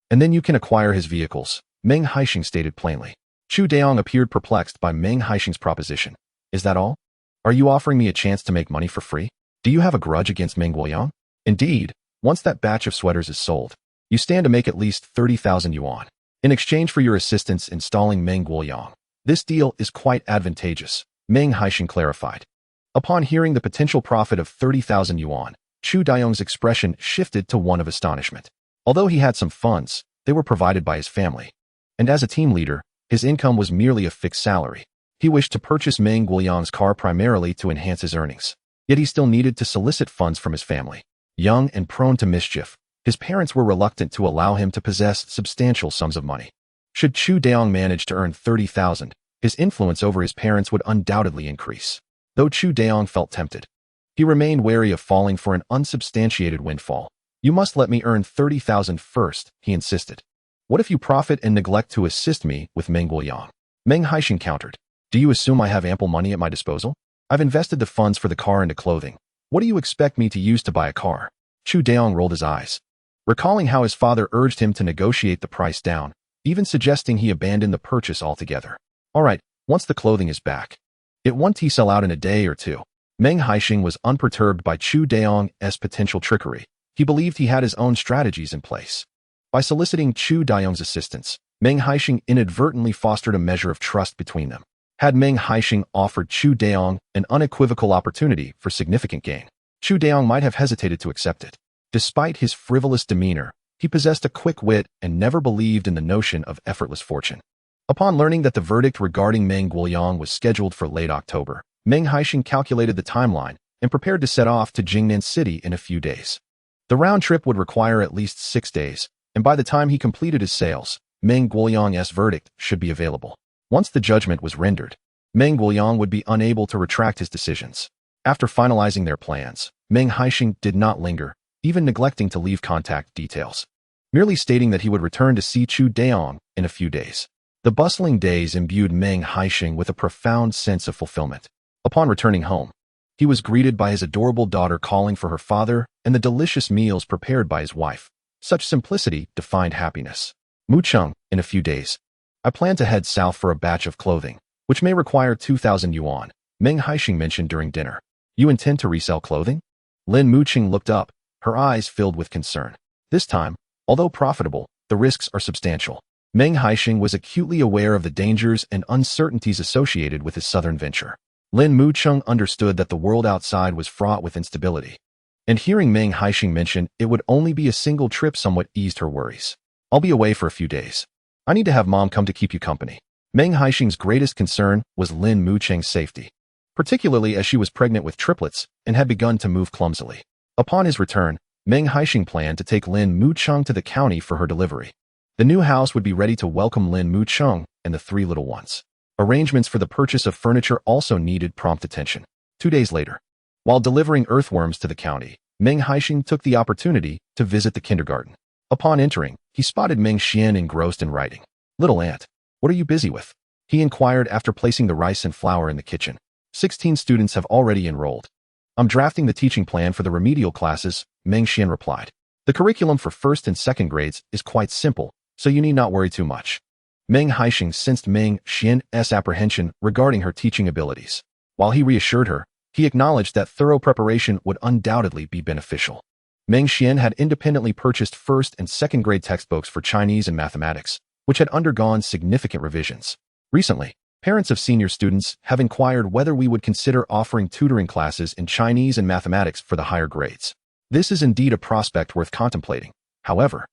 and then you can acquire his vehicles," Meng Haisheng stated plainly. Chu Daong appeared perplexed by Meng Haisheng's proposition. "Is that all? Are you offering me a chance to make money for free? Do you have a grudge against Meng Guoyang?" "Indeed, once that batch of sweaters is sold, you stand to make at least 30,000 yuan. In exchange for your assistance installing Meng Guoyang. This deal is quite advantageous," Meng Haisheng clarified. Upon hearing the potential profit of 30,000 yuan, Chu Daiyong's expression shifted to one of astonishment. Although he had some funds, they were provided by his family. And as a team leader, his income was merely a fixed salary. He wished to purchase Meng Guoyang's car primarily to enhance his earnings. Yet he still needed to solicit funds from his family. Young and prone to mischief, his parents were reluctant to allow him to possess substantial sums of money. Should Chu Daiyong manage to earn 30,000, his influence over his parents would undoubtedly increase. Though Chu Daiyong felt tempted, he remained wary of falling for an unsubstantiated windfall. "You must let me earn 30,000 first," he insisted. "What if you profit and neglect to assist me with Meng Guoyang?" Meng Haisheng countered. "Do you assume I have ample money at my disposal? I've invested the funds for the car into clothing. What do you expect me to use to buy a car?" Chu Daiyong rolled his eyes, recalling how his father urged him to negotiate the price down, even suggesting he abandon the purchase altogether. "All right, once the clothing is back. It won't sell out in a day or two." Meng Haisheng was unperturbed by Chu Daiyong's potential trickery. He believed he had his own strategies in place. By soliciting Chu Daiyong's assistance, Meng Haisheng inadvertently fostered a measure of trust between them. Had Meng Haisheng offered Chu Daiyong an unequivocal opportunity for significant gain, Chu Daiyong might have hesitated to accept it. Despite his frivolous demeanor, he possessed a quick wit and never believed in the notion of effortless fortune. Upon learning that the verdict regarding Meng Guoyang was scheduled for late October, Meng Haisheng calculated the timeline and prepared to set off to Jingnan City in a few days. The round trip would require at least 6 days, and by the time he completed his sales, Meng Guoyang's verdict should be available. Once the judgment was rendered, Meng Guoyang would be unable to retract his decisions. After finalizing their plans, Meng Haisheng did not linger, even neglecting to leave contact details, merely stating that he would return to see Chu Daiyong in a few days. The bustling days imbued Meng Haisheng with a profound sense of fulfillment. Upon returning home, he was greeted by his adorable daughter calling for her father and the delicious meals prepared by his wife. Such simplicity defined happiness. "Mucheng, in a few days, I plan to head south for a batch of clothing, which may require 2,000 yuan, Meng Haisheng mentioned during dinner. "You intend to resell clothing?" Lin Mucheng looked up, her eyes filled with concern. This time, although profitable, the risks are substantial. Meng Haisheng was acutely aware of the dangers and uncertainties associated with his southern venture. Lin Mucheng understood that the world outside was fraught with instability, and hearing Meng Haisheng mention it would only be a single trip somewhat eased her worries. "I'll be away for a few days. I need to have Mom come to keep you company." Meng Haisheng's greatest concern was Lin Mucheng's safety, particularly as she was pregnant with triplets and had begun to move clumsily. Upon his return, Meng Haisheng planned to take Lin Mucheng to the county for her delivery. The new house would be ready to welcome Lin Mucheng and the 3 little ones. Arrangements for the purchase of furniture also needed prompt attention. 2 days later, while delivering earthworms to the county, Meng Haisheng took the opportunity to visit the kindergarten. Upon entering, he spotted Meng Xian engrossed in writing. "Little aunt, what are you busy with?" he inquired after placing the rice and flour in the kitchen. 16 students have already enrolled. "I'm drafting the teaching plan for the remedial classes," Meng Xian replied. "The curriculum for 1st and 2nd grades is quite simple, so you need not worry too much." Meng Haisheng sensed Meng Xian's apprehension regarding her teaching abilities. While he reassured her, he acknowledged that thorough preparation would undoubtedly be beneficial. Meng Xian had independently purchased 1st and 2nd grade textbooks for Chinese and mathematics, which had undergone significant revisions. Recently, parents of senior students have inquired whether we would consider offering tutoring classes in Chinese and mathematics for the higher grades. This is indeed a prospect worth contemplating. However,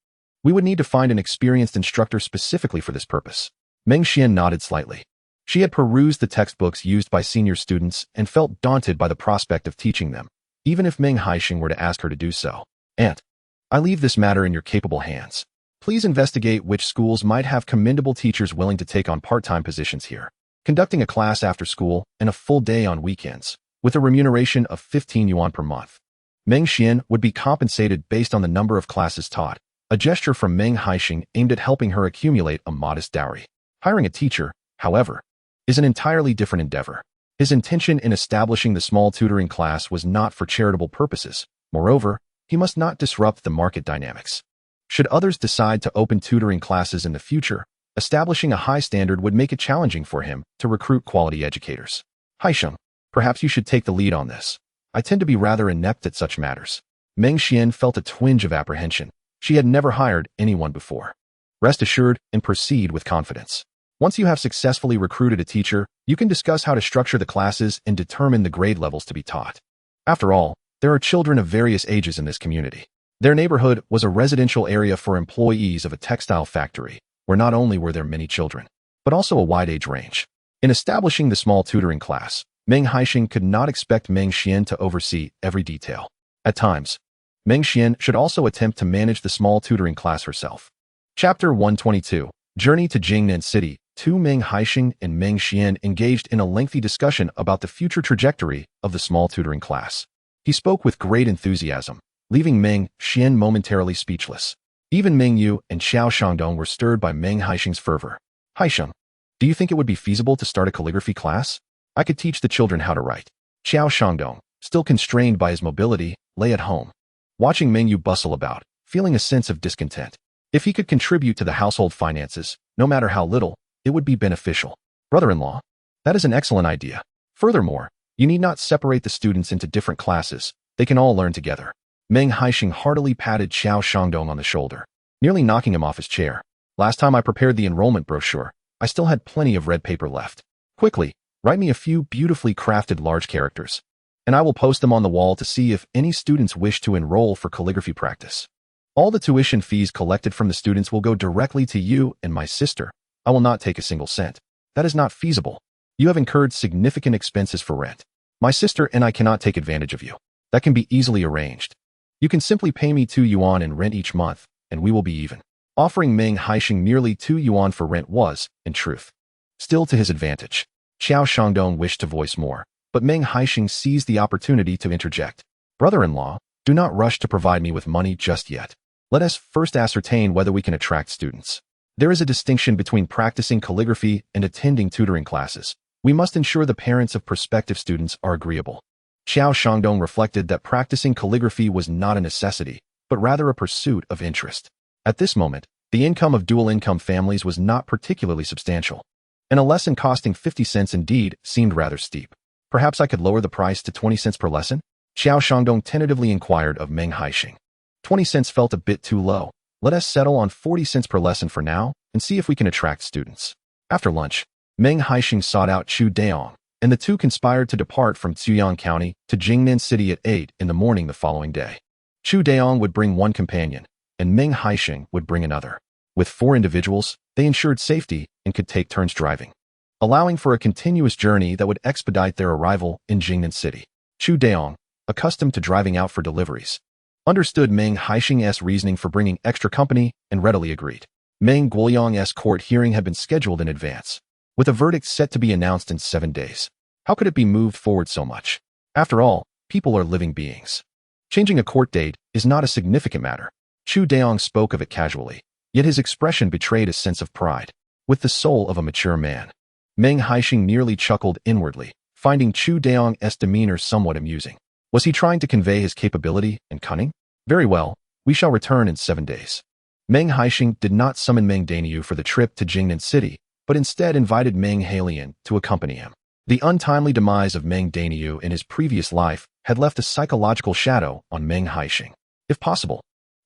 we would need to find an experienced instructor specifically for this purpose. Meng Xian nodded slightly. She had perused the textbooks used by senior students and felt daunted by the prospect of teaching them, even if Meng Haisheng were to ask her to do so. "Aunt, I leave this matter in your capable hands. Please investigate which schools might have commendable teachers willing to take on part-time positions here, conducting a class after school and a full day on weekends, with a remuneration of 15 yuan per month." Meng Xian would be compensated based on the number of classes taught, a gesture from Meng Haisheng aimed at helping her accumulate a modest dowry. Hiring a teacher, however, is an entirely different endeavor. His intention in establishing the small tutoring class was not for charitable purposes. Moreover, he must not disrupt the market dynamics. Should others decide to open tutoring classes in the future, establishing a high standard would make it challenging for him to recruit quality educators. "Haisheng, perhaps you should take the lead on this. I tend to be rather inept at such matters." Meng Xian felt a twinge of apprehension. She had never hired anyone before. "Rest assured and proceed with confidence. Once you have successfully recruited a teacher, you can discuss how to structure the classes and determine the grade levels to be taught. After all, There are children of various ages in this community. Their neighborhood was a residential area for employees of a textile factory, where not only were there many children, but also a wide age range. In establishing the small tutoring class, Meng Haisheng could not expect Meng Xian to oversee every detail. At times, Meng Xian should also attempt to manage the small tutoring class herself. Chapter 122, Journey to Jingnan City. Meng Haisheng and Meng Xian engaged in a lengthy discussion about the future trajectory of the small tutoring class. He spoke with great enthusiasm, leaving Meng Xian momentarily speechless. Even Meng Yu and Xiao Shangdong were stirred by Meng Haisheng's fervor. Haisheng, do you think it would be feasible to start a calligraphy class? I could teach the children how to write. Xiao Shangdong, still constrained by his mobility, lay at home, watching Meng Yu bustle about, feeling a sense of discontent. If he could contribute to the household finances, no matter how little, it would be beneficial. Brother-in-law, that is an excellent idea. Furthermore, you need not separate the students into different classes. They can all learn together. Meng Haisheng heartily patted Xiao Shangdong on the shoulder, nearly knocking him off his chair. Last time I prepared the enrollment brochure, I still had plenty of red paper left. Quickly, write me a few beautifully crafted large characters, and I will post them on the wall to see if any students wish to enroll for calligraphy practice. All the tuition fees collected from the students will go directly to you and my sister. I will not take a single cent. That is not feasible. You have incurred significant expenses for rent. My sister and I cannot take advantage of you. That can be easily arranged. You can simply pay me 2 yuan in rent each month, and we will be even. Offering Meng Haisheng merely 2 yuan for rent was, in truth, still to his advantage. Xiao Shangdong wished to voice more, but Meng Haisheng seized the opportunity to interject. Brother-in-law, do not rush to provide me with money just yet. Let us first ascertain whether we can attract students. There is a distinction between practicing calligraphy and attending tutoring classes. We must ensure the parents of prospective students are agreeable. Xiao Shangdong reflected that practicing calligraphy was not a necessity, but rather a pursuit of interest. At this moment, the income of dual-income families was not particularly substantial, and a lesson costing 50 cents indeed seemed rather steep. Perhaps I could lower the price to 20 cents per lesson? Xiao Shangdong tentatively inquired of Meng Haisheng. 20 cents felt a bit too low. Let us settle on 40 cents per lesson for now and see if we can attract students. After lunch, Meng Haisheng sought out Chu Daong, and the two conspired to depart from Ziyang County to Jingnan City at 8 in the morning the following day. Chu Daong would bring one companion, and Meng Haisheng would bring another. With 4 individuals, they ensured safety and could take turns driving, allowing for a continuous journey that would expedite their arrival in Jingnan City. Chu Daong, accustomed to driving out for deliveries, understood Meng Haisheng's reasoning for bringing extra company and readily agreed. Meng Guoyang's court hearing had been scheduled in advance, with a verdict set to be announced in 7 days. How could it be moved forward so much? After all, people are living beings. Changing a court date is not a significant matter. Chu Daong spoke of it casually, yet his expression betrayed a sense of pride, with the soul of a mature man. Meng Haisheng nearly chuckled inwardly, finding Chu Daong's demeanor somewhat amusing. Was he trying to convey his capability and cunning? Very well, we shall return in 7 days. Meng Haisheng did not summon Meng Daniu for the trip to Jingnan City, but instead invited Meng Hailian to accompany him. The untimely demise of Meng Daniu in his previous life had left a psychological shadow on Meng Haisheng. If possible,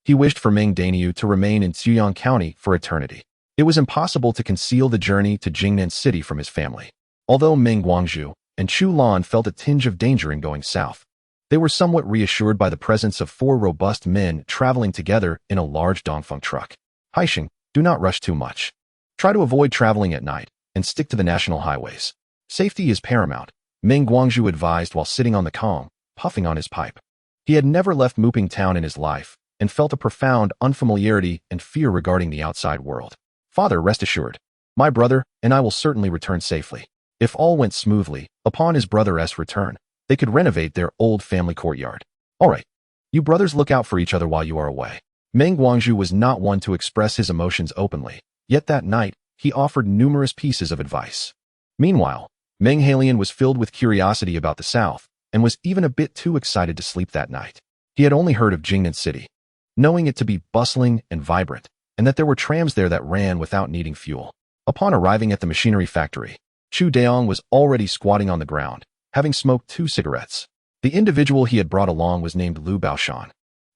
he wished for Meng Daniu to remain in Ziyang County for eternity. It was impossible to conceal the journey to Jingnan City from his family. Although Meng Guangzhu and Chu Lan felt a tinge of danger in going south, they were somewhat reassured by the presence of 4 robust men traveling together in a large Dongfeng truck. Haisheng, do not rush too much. Try to avoid traveling at night and stick to the national highways. Safety is paramount, Meng Guangzhu advised while sitting on the Kong, puffing on his pipe. He had never left Muping Town in his life and felt a profound unfamiliarity and fear regarding the outside world. Father, rest assured, my brother and I will certainly return safely. If all went smoothly, upon his brother's return, they could renovate their old family courtyard. All right, you brothers look out for each other while you are away. Meng Guangzhu was not one to express his emotions openly, yet that night, he offered numerous pieces of advice. Meanwhile, Meng Hailian was filled with curiosity about the South and was even a bit too excited to sleep that night. He had only heard of Jingnan City, knowing it to be bustling and vibrant, and that there were trams there that ran without needing fuel. Upon arriving at the machinery factory, Chu Daong was already squatting on the ground, having smoked 2 cigarettes. The individual he had brought along was named Lu Baoshan,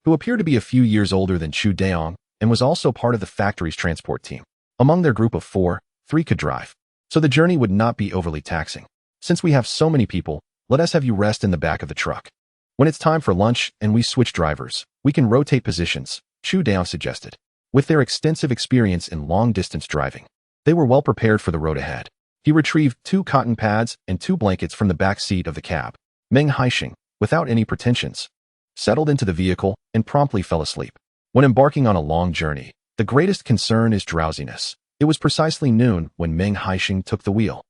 who appeared to be a few years older than Chu Daong and was also part of the factory's transport team. Among their group of 4, 3 could drive, so the journey would not be overly taxing. Since we have so many people, let us have you rest in the back of the truck. When it's time for lunch and we switch drivers, we can rotate positions, Chu Dao suggested. With their extensive experience in long-distance driving, they were well prepared for the road ahead. He retrieved 2 cotton pads and 2 blankets from the back seat of the cab. Meng Haisheng, without any pretensions, settled into the vehicle and promptly fell asleep. When embarking on a long journey, the greatest concern is drowsiness. It was precisely noon when Meng Haisheng took the wheel,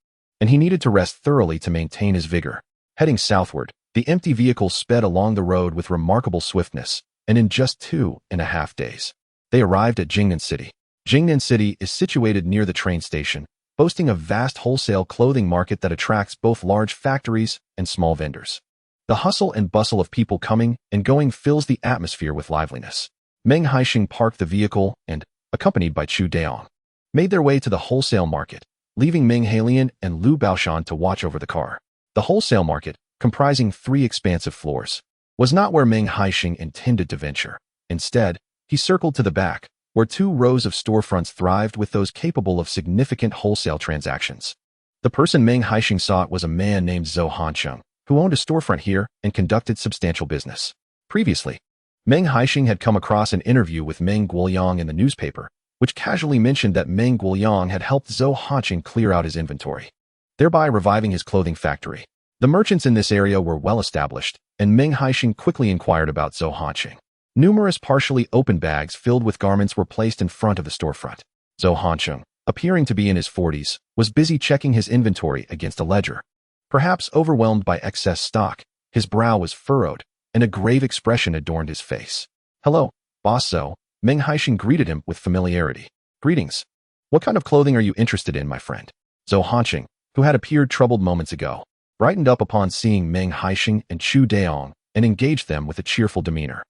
and he needed to rest thoroughly to maintain his vigor. Heading southward, the empty vehicle sped along the road with remarkable swiftness, and in just 2.5 days, they arrived at Jingnan City. Jingnan City is situated near the train station, boasting a vast wholesale clothing market that attracts both large factories and small vendors. The hustle and bustle of people coming and going fills the atmosphere with liveliness. Meng Haisheng parked the vehicle and, accompanied by Chu Daong, made their way to the wholesale market, leaving Meng Hailian and Lu Baoshan to watch over the car. The wholesale market, comprising 3 expansive floors, was not where Meng Haisheng intended to venture. Instead, he circled to the back, where 2 rows of storefronts thrived with those capable of significant wholesale transactions. The person Meng Haisheng sought was a man named Zhou Hancheng, who owned a storefront here and conducted substantial business. Previously, Meng Haisheng had come across an interview with Meng Guoyang in the newspaper, which casually mentioned that Meng Guoyang had helped Zhou Hancheng clear out his inventory, thereby reviving his clothing factory. The merchants in this area were well established, and Meng Haisheng quickly inquired about Zhou Hancheng. Numerous partially open bags filled with garments were placed in front of the storefront. Zhou Hancheng, appearing to be in his 40s, was busy checking his inventory against a ledger. Perhaps overwhelmed by excess stock, his brow was furrowed, and a grave expression adorned his face. "Hello, boss Zhou," Meng Haisheng greeted him with familiarity. "Greetings. What kind of clothing are you interested in, my friend?" Zhou Hancheng, who had appeared troubled moments ago, brightened up upon seeing Meng Haisheng and Chu Daong and engaged them with a cheerful demeanor.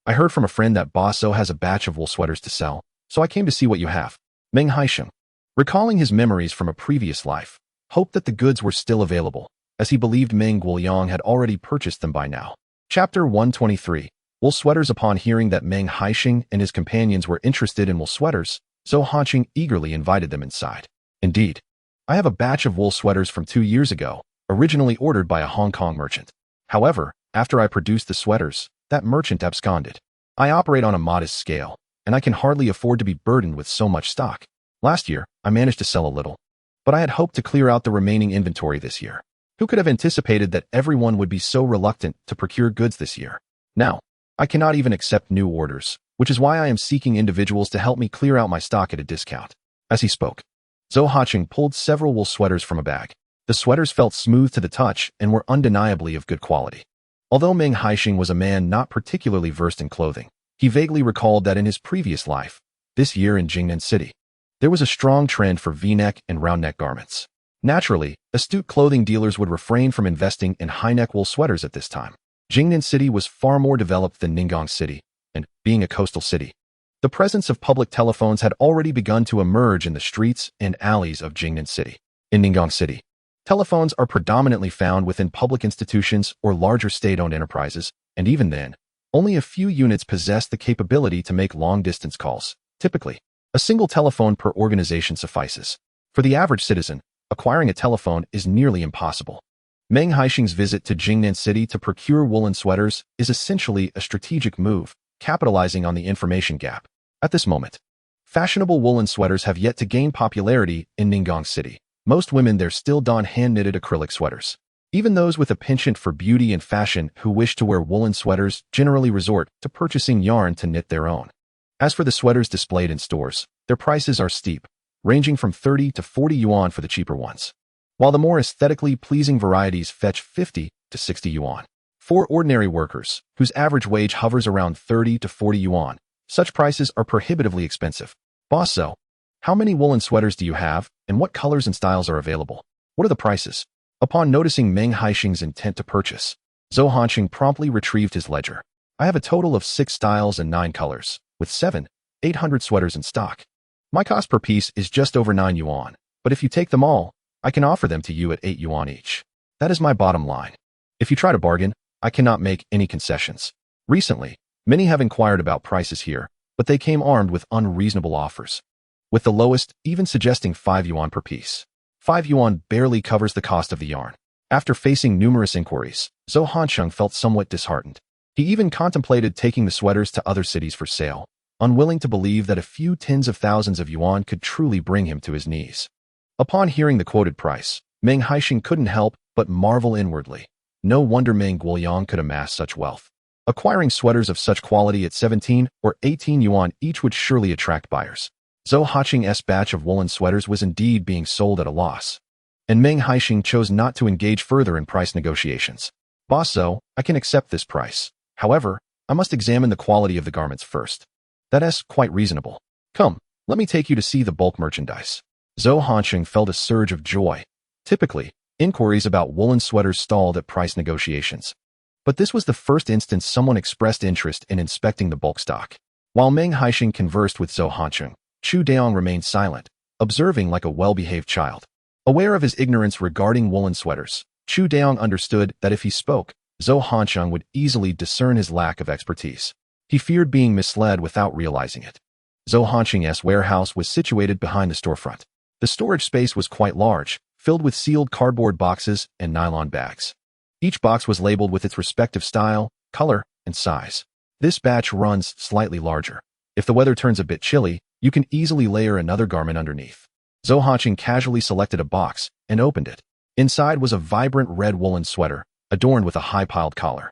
"I heard from a friend that boss Zhou has a batch of wool sweaters to sell, so I came to see what you have." Meng Haisheng, recalling his memories from a previous life, hoped that the goods were still available, as he believed Meng Guoyang had already purchased them by now. Chapter 123. Wool sweaters. Upon hearing that Meng Haisheng and his companions were interested in wool sweaters, Zhou Hancheng eagerly invited them inside. "Indeed, I have a batch of wool sweaters from 2 years ago, originally ordered by a Hong Kong merchant. However, after I produced the sweaters, that merchant absconded. I operate on a modest scale, and I can hardly afford to be burdened with so much stock. Last year, I managed to sell a little, but I had hoped to clear out the remaining inventory this year. Who could have anticipated that everyone would be so reluctant to procure goods this year? Now, I cannot even accept new orders, which is why I am seeking individuals to help me clear out my stock at a discount." As he spoke, Zhou Hancheng pulled several wool sweaters from a bag. The sweaters felt smooth to the touch and were undeniably of good quality. Although Meng Haisheng was a man not particularly versed in clothing, he vaguely recalled that in his previous life, this year in Jingnan City, there was a strong trend for V-neck and round-neck garments. Naturally, astute clothing dealers would refrain from investing in high-neck wool sweaters at this time. Jingnan City was far more developed than Ningong City, and, being a coastal city, the presence of public telephones had already begun to emerge in the streets and alleys of Jingnan City. In Ningong City, telephones are predominantly found within public institutions or larger state-owned enterprises, and even then, only a few units possess the capability to make long-distance calls. Typically, a single telephone per organization suffices. For the average citizen, acquiring a telephone is nearly impossible. Meng Haisheng's visit to Jingnan City to procure woolen sweaters is essentially a strategic move, capitalizing on the information gap. At this moment, fashionable woolen sweaters have yet to gain popularity in Ningong City. Most women there still don hand-knitted acrylic sweaters. Even those with a penchant for beauty and fashion who wish to wear woolen sweaters generally resort to purchasing yarn to knit their own. As for the sweaters displayed in stores, their prices are steep, ranging from 30 to 40 yuan for the cheaper ones, while the more aesthetically pleasing varieties fetch 50 to 60 yuan. For ordinary workers, whose average wage hovers around 30 to 40 yuan, such prices are prohibitively expensive. "Boss Zhou, how many woolen sweaters do you have, and what colors and styles are available? What are the prices?" Upon noticing Meng Haisheng's intent to purchase, Zhou Hancheng promptly retrieved his ledger. "I have a total of 6 styles and 9 colors, with 700-800 sweaters in stock. My cost per piece is just over 9 yuan, but if you take them all, I can offer them to you at 8 yuan each. That is my bottom line. If you try to bargain, I cannot make any concessions." Recently, many have inquired about prices here, but they came armed with unreasonable offers, with the lowest even suggesting 5 yuan per piece. 5 yuan barely covers the cost of the yarn. After facing numerous inquiries, Zhou Hansheng felt somewhat disheartened. He even contemplated taking the sweaters to other cities for sale, unwilling to believe that a few tens of thousands of yuan could truly bring him to his knees. Upon hearing the quoted price, Meng Haisheng couldn't help but marvel inwardly. No wonder Meng Guoyang could amass such wealth. Acquiring sweaters of such quality at 17 or 18 yuan each would surely attract buyers. Zhou Hansheng's batch of woolen sweaters was indeed being sold at a loss, and Meng Haisheng chose not to engage further in price negotiations. Boss Zhou, I can accept this price. However, I must examine the quality of the garments first. That's quite reasonable. Come, let me take you to see the bulk merchandise. Zhou Hansheng felt a surge of joy. Typically, inquiries about woolen sweaters stalled at price negotiations. But this was the first instance someone expressed interest in inspecting the bulk stock. While Meng Haisheng conversed with Zhou Hansheng, Chu Daong remained silent, observing like a well-behaved child. Aware of his ignorance regarding woolen sweaters, Chu Daong understood that if he spoke, Zhou Hansheng would easily discern his lack of expertise. He feared being misled without realizing it. Zhou Hansheng's warehouse was situated behind the storefront. The storage space was quite large, filled with sealed cardboard boxes and nylon bags. Each box was labeled with its respective style, color, and size. This batch runs slightly larger. If the weather turns a bit chilly, you can easily layer another garment underneath. Zhou Hansheng casually selected a box and opened it. Inside was a vibrant red woolen sweater, adorned with a high-piled collar,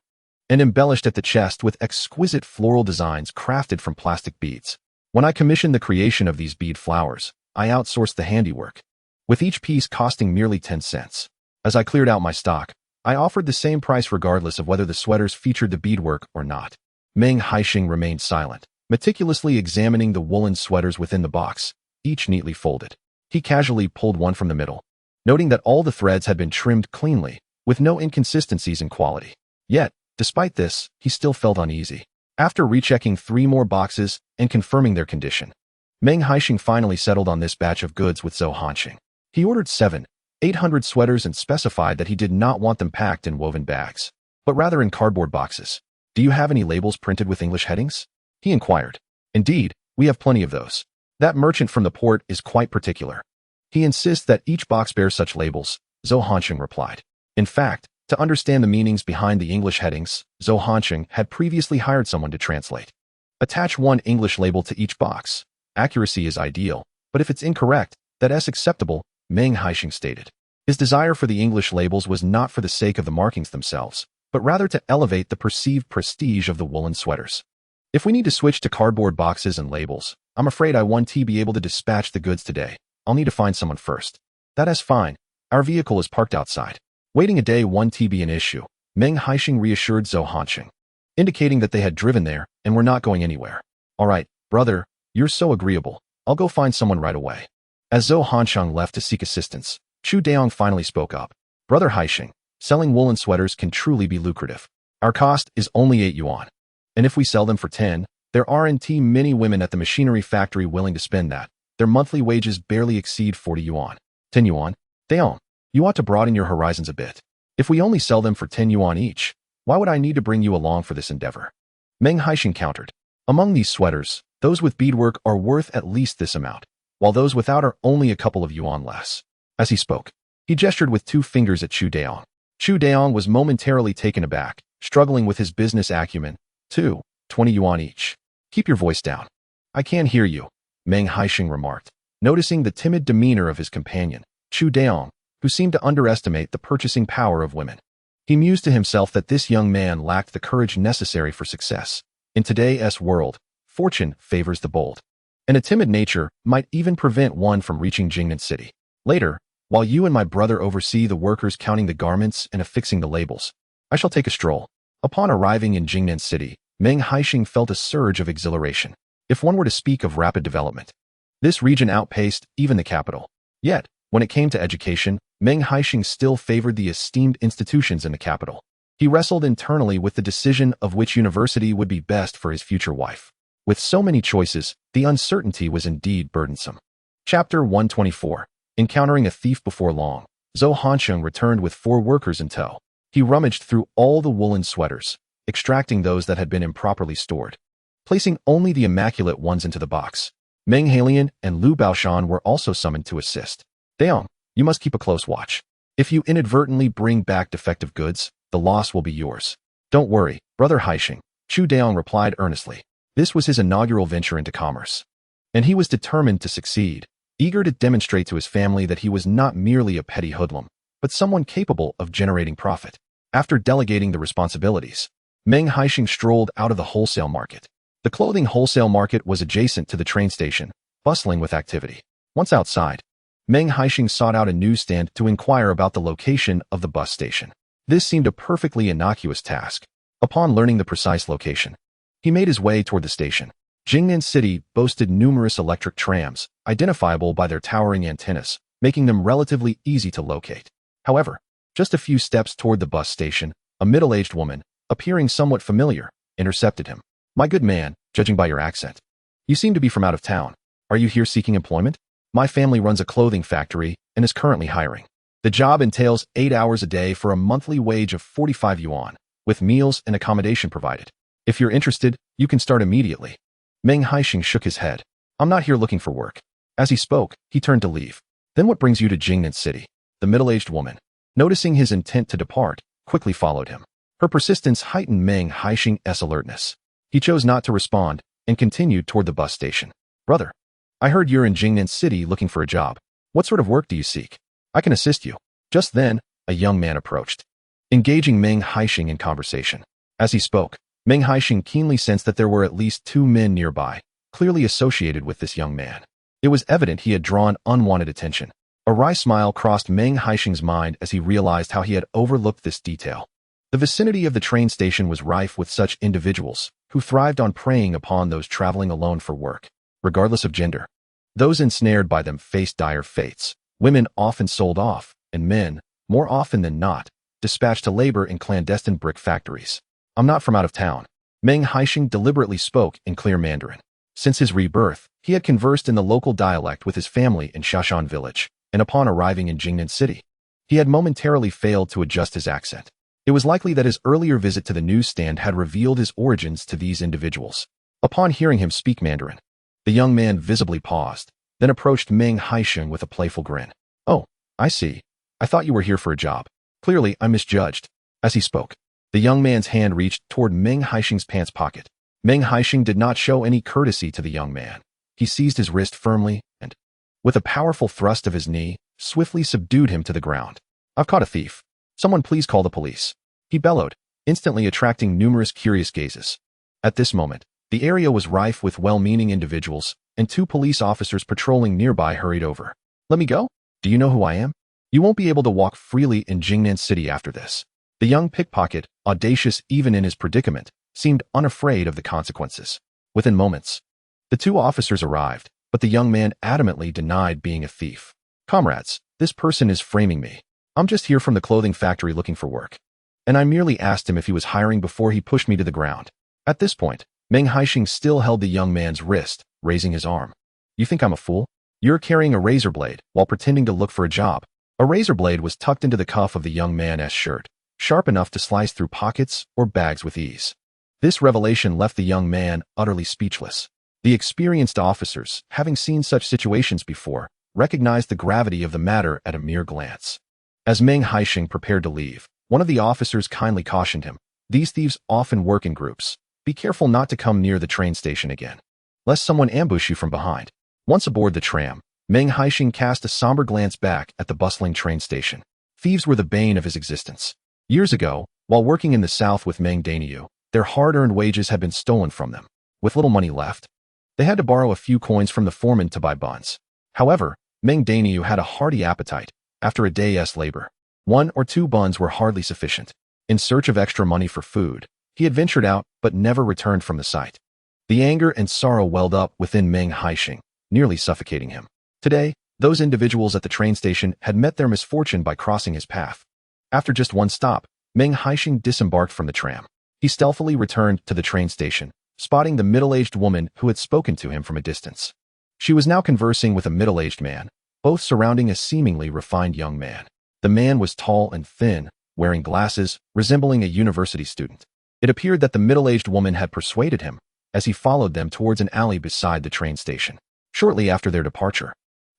and embellished at the chest with exquisite floral designs crafted from plastic beads. When I commissioned the creation of these bead flowers, I outsourced the handiwork, with each piece costing merely 10 cents. As I cleared out my stock, I offered the same price regardless of whether the sweaters featured the beadwork or not. Meng Haisheng remained silent, meticulously examining the woolen sweaters within the box, each neatly folded. He casually pulled one from the middle, noting that all the threads had been trimmed cleanly, with no inconsistencies in quality. Yet, despite this, he still felt uneasy. After rechecking 3 more boxes and confirming their condition, Meng Haisheng finally settled on this batch of goods with Zhou Hansheng. He ordered 700-800 sweaters and specified that he did not want them packed in woven bags, but rather in cardboard boxes. Do you have any labels printed with English headings? He inquired. Indeed, we have plenty of those. That merchant from the port is quite particular. He insists that each box bears such labels, Zhou Hansheng replied. In fact, to understand the meanings behind the English headings, Zhou Hansheng had previously hired someone to translate. Attach one English label to each box. Accuracy is ideal, but if it's incorrect, that's acceptable, Meng Haisheng stated. His desire for the English labels was not for the sake of the markings themselves, but rather to elevate the perceived prestige of the woolen sweaters. If we need to switch to cardboard boxes and labels, I'm afraid I won't be able to dispatch the goods today. I'll need to find someone first. That's fine. Our vehicle is parked outside. Waiting a day won't be an issue, Meng Haisheng reassured Zhou Hansheng, indicating that they had driven there and were not going anywhere. All right, brother, you're so agreeable. I'll go find someone right away. As Zhou Hansheng left to seek assistance, Chu Daong finally spoke up. Brother Haisheng, selling woolen sweaters can truly be lucrative. Our cost is only 8 yuan. And if we sell them for 10, there aren't many women at the machinery factory willing to spend that. Their monthly wages barely exceed 40 yuan. 10 yuan? Daong, you ought to broaden your horizons a bit. If we only sell them for 10 yuan each, why would I need to bring you along for this endeavor? Meng Haisheng countered. Among these sweaters, those with beadwork are worth at least this amount, while those without are only a couple of yuan less. As he spoke, he gestured with 2 fingers at Chu Daong. Chu Daong was momentarily taken aback, struggling with his business acumen. 20 yuan each. Keep your voice down. I can't hear you, Meng Haisheng remarked, noticing the timid demeanor of his companion, Chu Daong, who seemed to underestimate the purchasing power of women. He mused to himself that this young man lacked the courage necessary for success. In today's world, fortune favors the bold, and a timid nature might even prevent one from reaching Jingnan City. Later, while you and my brother oversee the workers counting the garments and affixing the labels, I shall take a stroll. Upon arriving in Jingnan City, Meng Haisheng felt a surge of exhilaration. If one were to speak of rapid development, this region outpaced even the capital. Yet, when it came to education, Meng Haisheng still favored the esteemed institutions in the capital. He wrestled internally with the decision of which university would be best for his future wife. With so many choices, the uncertainty was indeed burdensome. Chapter 124. Encountering a thief before long, Zhou Hansheng returned with 4 workers in tow. He rummaged through all the woolen sweaters, extracting those that had been improperly stored, placing only the immaculate ones into the box. Meng Haisheng and Lu Baoshan were also summoned to assist. Daong, you must keep a close watch. If you inadvertently bring back defective goods, the loss will be yours. Don't worry, Brother Haisheng, Chu Daong replied earnestly. This was his inaugural venture into commerce, and he was determined to succeed, eager to demonstrate to his family that he was not merely a petty hoodlum, but someone capable of generating profit. After delegating the responsibilities, Meng Haisheng strolled out of the wholesale market. The clothing wholesale market was adjacent to the train station, bustling with activity. Once outside, Meng Haisheng sought out a newsstand to inquire about the location of the bus station. This seemed a perfectly innocuous task. Upon learning the precise location, he made his way toward the station. Jingnan City boasted numerous electric trams, identifiable by their towering antennas, making them relatively easy to locate. However, just a few steps toward the bus station, a middle-aged woman, appearing somewhat familiar, intercepted him. My good man, judging by your accent, you seem to be from out of town. Are you here seeking employment? My family runs a clothing factory and is currently hiring. The job entails 8 hours a day for a monthly wage of 45 yuan, with meals and accommodation provided. If you're interested, you can start immediately. Meng Haisheng shook his head. I'm not here looking for work. As he spoke, he turned to leave. Then what brings you to Jingnan City? The middle-aged woman, noticing his intent to depart, quickly followed him. Her persistence heightened Meng Haisheng's alertness. He chose not to respond and continued toward the bus station. Brother, I heard you're in Jingnan City looking for a job. What sort of work do you seek? I can assist you. Just then, a young man approached, engaging Meng Haisheng in conversation. As he spoke, Meng Haisheng keenly sensed that there were at least 2 men nearby, clearly associated with this young man. It was evident he had drawn unwanted attention. A wry smile crossed Meng Haisheng's mind as he realized how he had overlooked this detail. The vicinity of the train station was rife with such individuals, who thrived on preying upon those traveling alone for work. Regardless of gender, those ensnared by them faced dire fates. Women often sold off, and men, more often than not, dispatched to labor in clandestine brick factories. I'm not from out of town. Meng Haisheng deliberately spoke in clear Mandarin. Since his rebirth, he had conversed in the local dialect with his family in Shashan village, and upon arriving in Jingnan City, he had momentarily failed to adjust his accent. It was likely that his earlier visit to the newsstand had revealed his origins to these individuals. Upon hearing him speak Mandarin, the young man visibly paused, then approached Meng Haisheng with a playful grin. Oh, I see. I thought you were here for a job. Clearly, I misjudged. As he spoke, the young man's hand reached toward Meng Haisheng's pants pocket. Meng Haisheng did not show any courtesy to the young man. He seized his wrist firmly and, with a powerful thrust of his knee, swiftly subdued him to the ground. I've caught a thief. Someone please call the police. He bellowed, instantly attracting numerous curious gazes. At this moment, the area was rife with well-meaning individuals, and 2 police officers patrolling nearby hurried over. Let me go? Do you know who I am? You won't be able to walk freely in Jingnan City after this. The young pickpocket, audacious even in his predicament, seemed unafraid of the consequences. Within moments, the 2 officers arrived, but the young man adamantly denied being a thief. Comrades, this person is framing me. I'm just here from the clothing factory looking for work. And I merely asked him if he was hiring before he pushed me to the ground. At this point, Meng Haisheng still held the young man's wrist, raising his arm. You think I'm a fool? You're carrying a razor blade while pretending to look for a job. A razor blade was tucked into the cuff of the young man's shirt, sharp enough to slice through pockets or bags with ease. This revelation left the young man utterly speechless. The experienced officers, having seen such situations before, recognized the gravity of the matter at a mere glance. As Meng Haisheng prepared to leave, one of the officers kindly cautioned him. These thieves often work in groups. Be careful not to come near the train station again, lest someone ambush you from behind. Once aboard the tram, Meng Haisheng cast a somber glance back at the bustling train station. Thieves were the bane of his existence. Years ago, while working in the south with Meng Dainiu, their hard-earned wages had been stolen from them. With little money left, they had to borrow a few coins from the foreman to buy buns. However, Meng Dainiu had a hearty appetite. After a day's labor, 1 or 2 buns were hardly sufficient. In search of extra money for food, he had ventured out but never returned from the site. The anger and sorrow welled up within Meng Haisheng, nearly suffocating him. Today, those individuals at the train station had met their misfortune by crossing his path. After just 1 stop, Meng Haisheng disembarked from the tram. He stealthily returned to the train station, spotting the middle-aged woman who had spoken to him from a distance. She was now conversing with a middle-aged man, both surrounding a seemingly refined young man. The man was tall and thin, wearing glasses, resembling a university student. It appeared that the middle-aged woman had persuaded him, as he followed them towards an alley beside the train station. Shortly after their departure,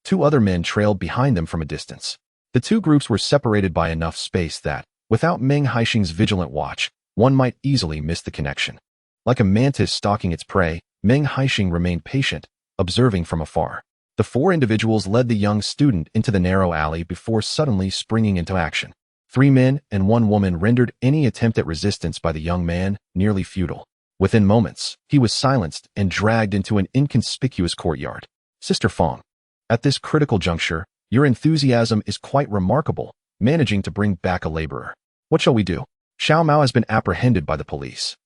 2 other men trailed behind them from a distance. The two groups were separated by enough space that, without Meng Haisheng's vigilant watch, one might easily miss the connection. Like a mantis stalking its prey, Meng Haisheng remained patient, observing from afar. The four individuals led the young student into the narrow alley before suddenly springing into action. 3 men and 1 woman rendered any attempt at resistance by the young man nearly futile. Within moments, he was silenced and dragged into an inconspicuous courtyard. Sister Fong. At this critical juncture, your enthusiasm is quite remarkable, managing to bring back a laborer. What shall we do? Xiao Mao has been apprehended by the police.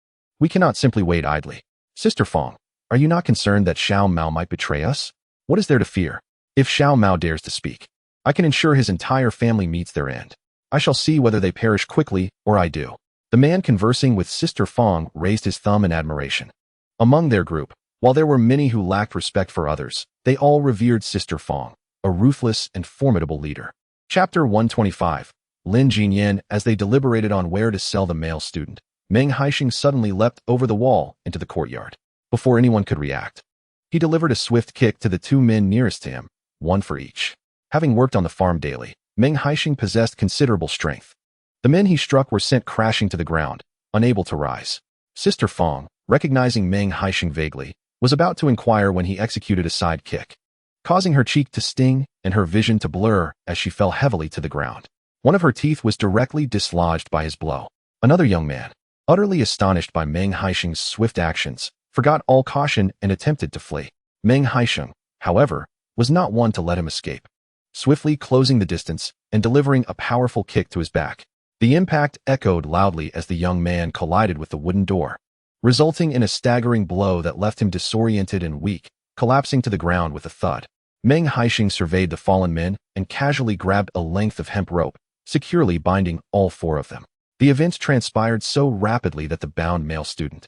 We cannot simply wait idly. Sister Fong, are you not concerned that Xiao Mao might betray us? What is there to fear? If Xiao Mao dares to speak, I can ensure his entire family meets their end. I shall see whether they perish quickly or I do. The man conversing with Sister Fong raised his thumb in admiration. Among their group, while there were many who lacked respect for others, they all revered Sister Fong, a ruthless and formidable leader. Chapter 125. Lin Jinyan. As they deliberated on where to sell the male student, Meng Haisheng suddenly leapt over the wall into the courtyard. Before anyone could react, he delivered a swift kick to the 2 men nearest to him, 1 for each. Having worked on the farm daily, Meng Haisheng possessed considerable strength. The men he struck were sent crashing to the ground, unable to rise. Sister Fong, recognizing Meng Haisheng vaguely, was about to inquire when he executed a side kick, causing her cheek to sting and her vision to blur as she fell heavily to the ground. One of her teeth was directly dislodged by his blow. Another young man, utterly astonished by Meng Haisheng's swift actions, forgot all caution and attempted to flee. Meng Haisheng, however, was not one to let him escape. Swiftly closing the distance and delivering a powerful kick to his back, the impact echoed loudly as the young man collided with the wooden door, resulting in a staggering blow that left him disoriented and weak, collapsing to the ground with a thud. Meng Haisheng surveyed the fallen men and casually grabbed a length of hemp rope, securely binding all 4 of them. The events transpired so rapidly that the bound male student,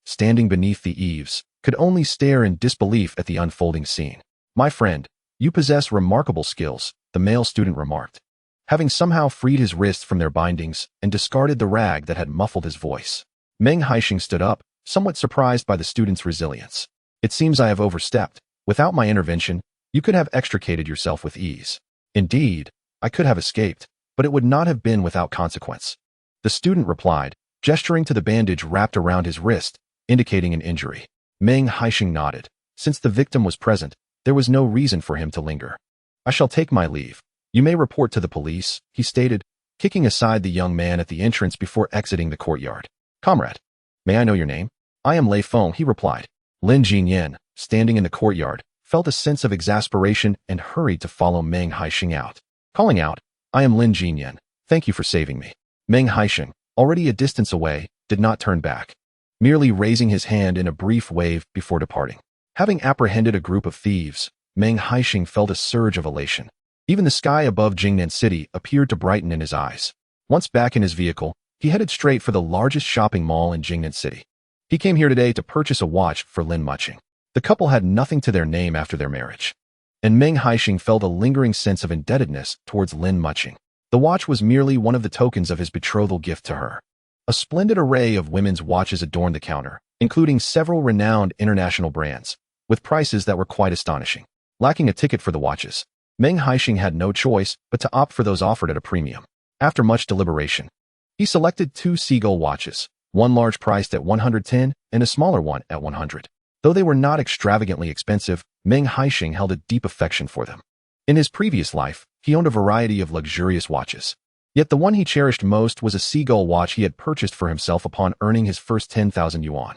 standing beneath the eaves, could only stare in disbelief at the unfolding scene. My friend, you possess remarkable skills, the male student remarked, having somehow freed his wrists from their bindings and discarded the rag that had muffled his voice. Meng Haisheng stood up, somewhat surprised by the student's resilience. It seems I have overstepped. Without my intervention, you could have extricated yourself with ease. Indeed, I could have escaped, but it would not have been without consequence. The student replied, gesturing to the bandage wrapped around his wrist, indicating an injury. Meng Haisheng nodded. Since the victim was present, there was no reason for him to linger. I shall take my leave. You may report to the police, he stated, kicking aside the young man at the entrance before exiting the courtyard. Comrade, may I know your name? I am Lei Feng, he replied. Lin Jinyan, standing in the courtyard, felt a sense of exasperation and hurried to follow Meng Haisheng out. Calling out, I am Lin Jinyan. Thank you for saving me. Meng Haisheng, already a distance away, did not turn back, merely raising his hand in a brief wave before departing. Having apprehended a group of thieves, Meng Haisheng felt a surge of elation. Even the sky above Jingnan City appeared to brighten in his eyes. Once back in his vehicle, he headed straight for the largest shopping mall in Jingnan City. He came here today to purchase a watch for Lin Mucheng. The couple had nothing to their name after their marriage, and Meng Haisheng felt a lingering sense of indebtedness towards Lin Mucheng. The watch was merely one of the tokens of his betrothal gift to her. A splendid array of women's watches adorned the counter, including several renowned international brands, with prices that were quite astonishing. Lacking a ticket for the watches, Meng Haisheng had no choice but to opt for those offered at a premium. After much deliberation, he selected 2 seagull watches, one large priced at 110 and a smaller one at 100. Though they were not extravagantly expensive, Meng Haisheng held a deep affection for them. In his previous life, he owned a variety of luxurious watches. Yet the one he cherished most was a seagull watch he had purchased for himself upon earning his first 10,000 yuan.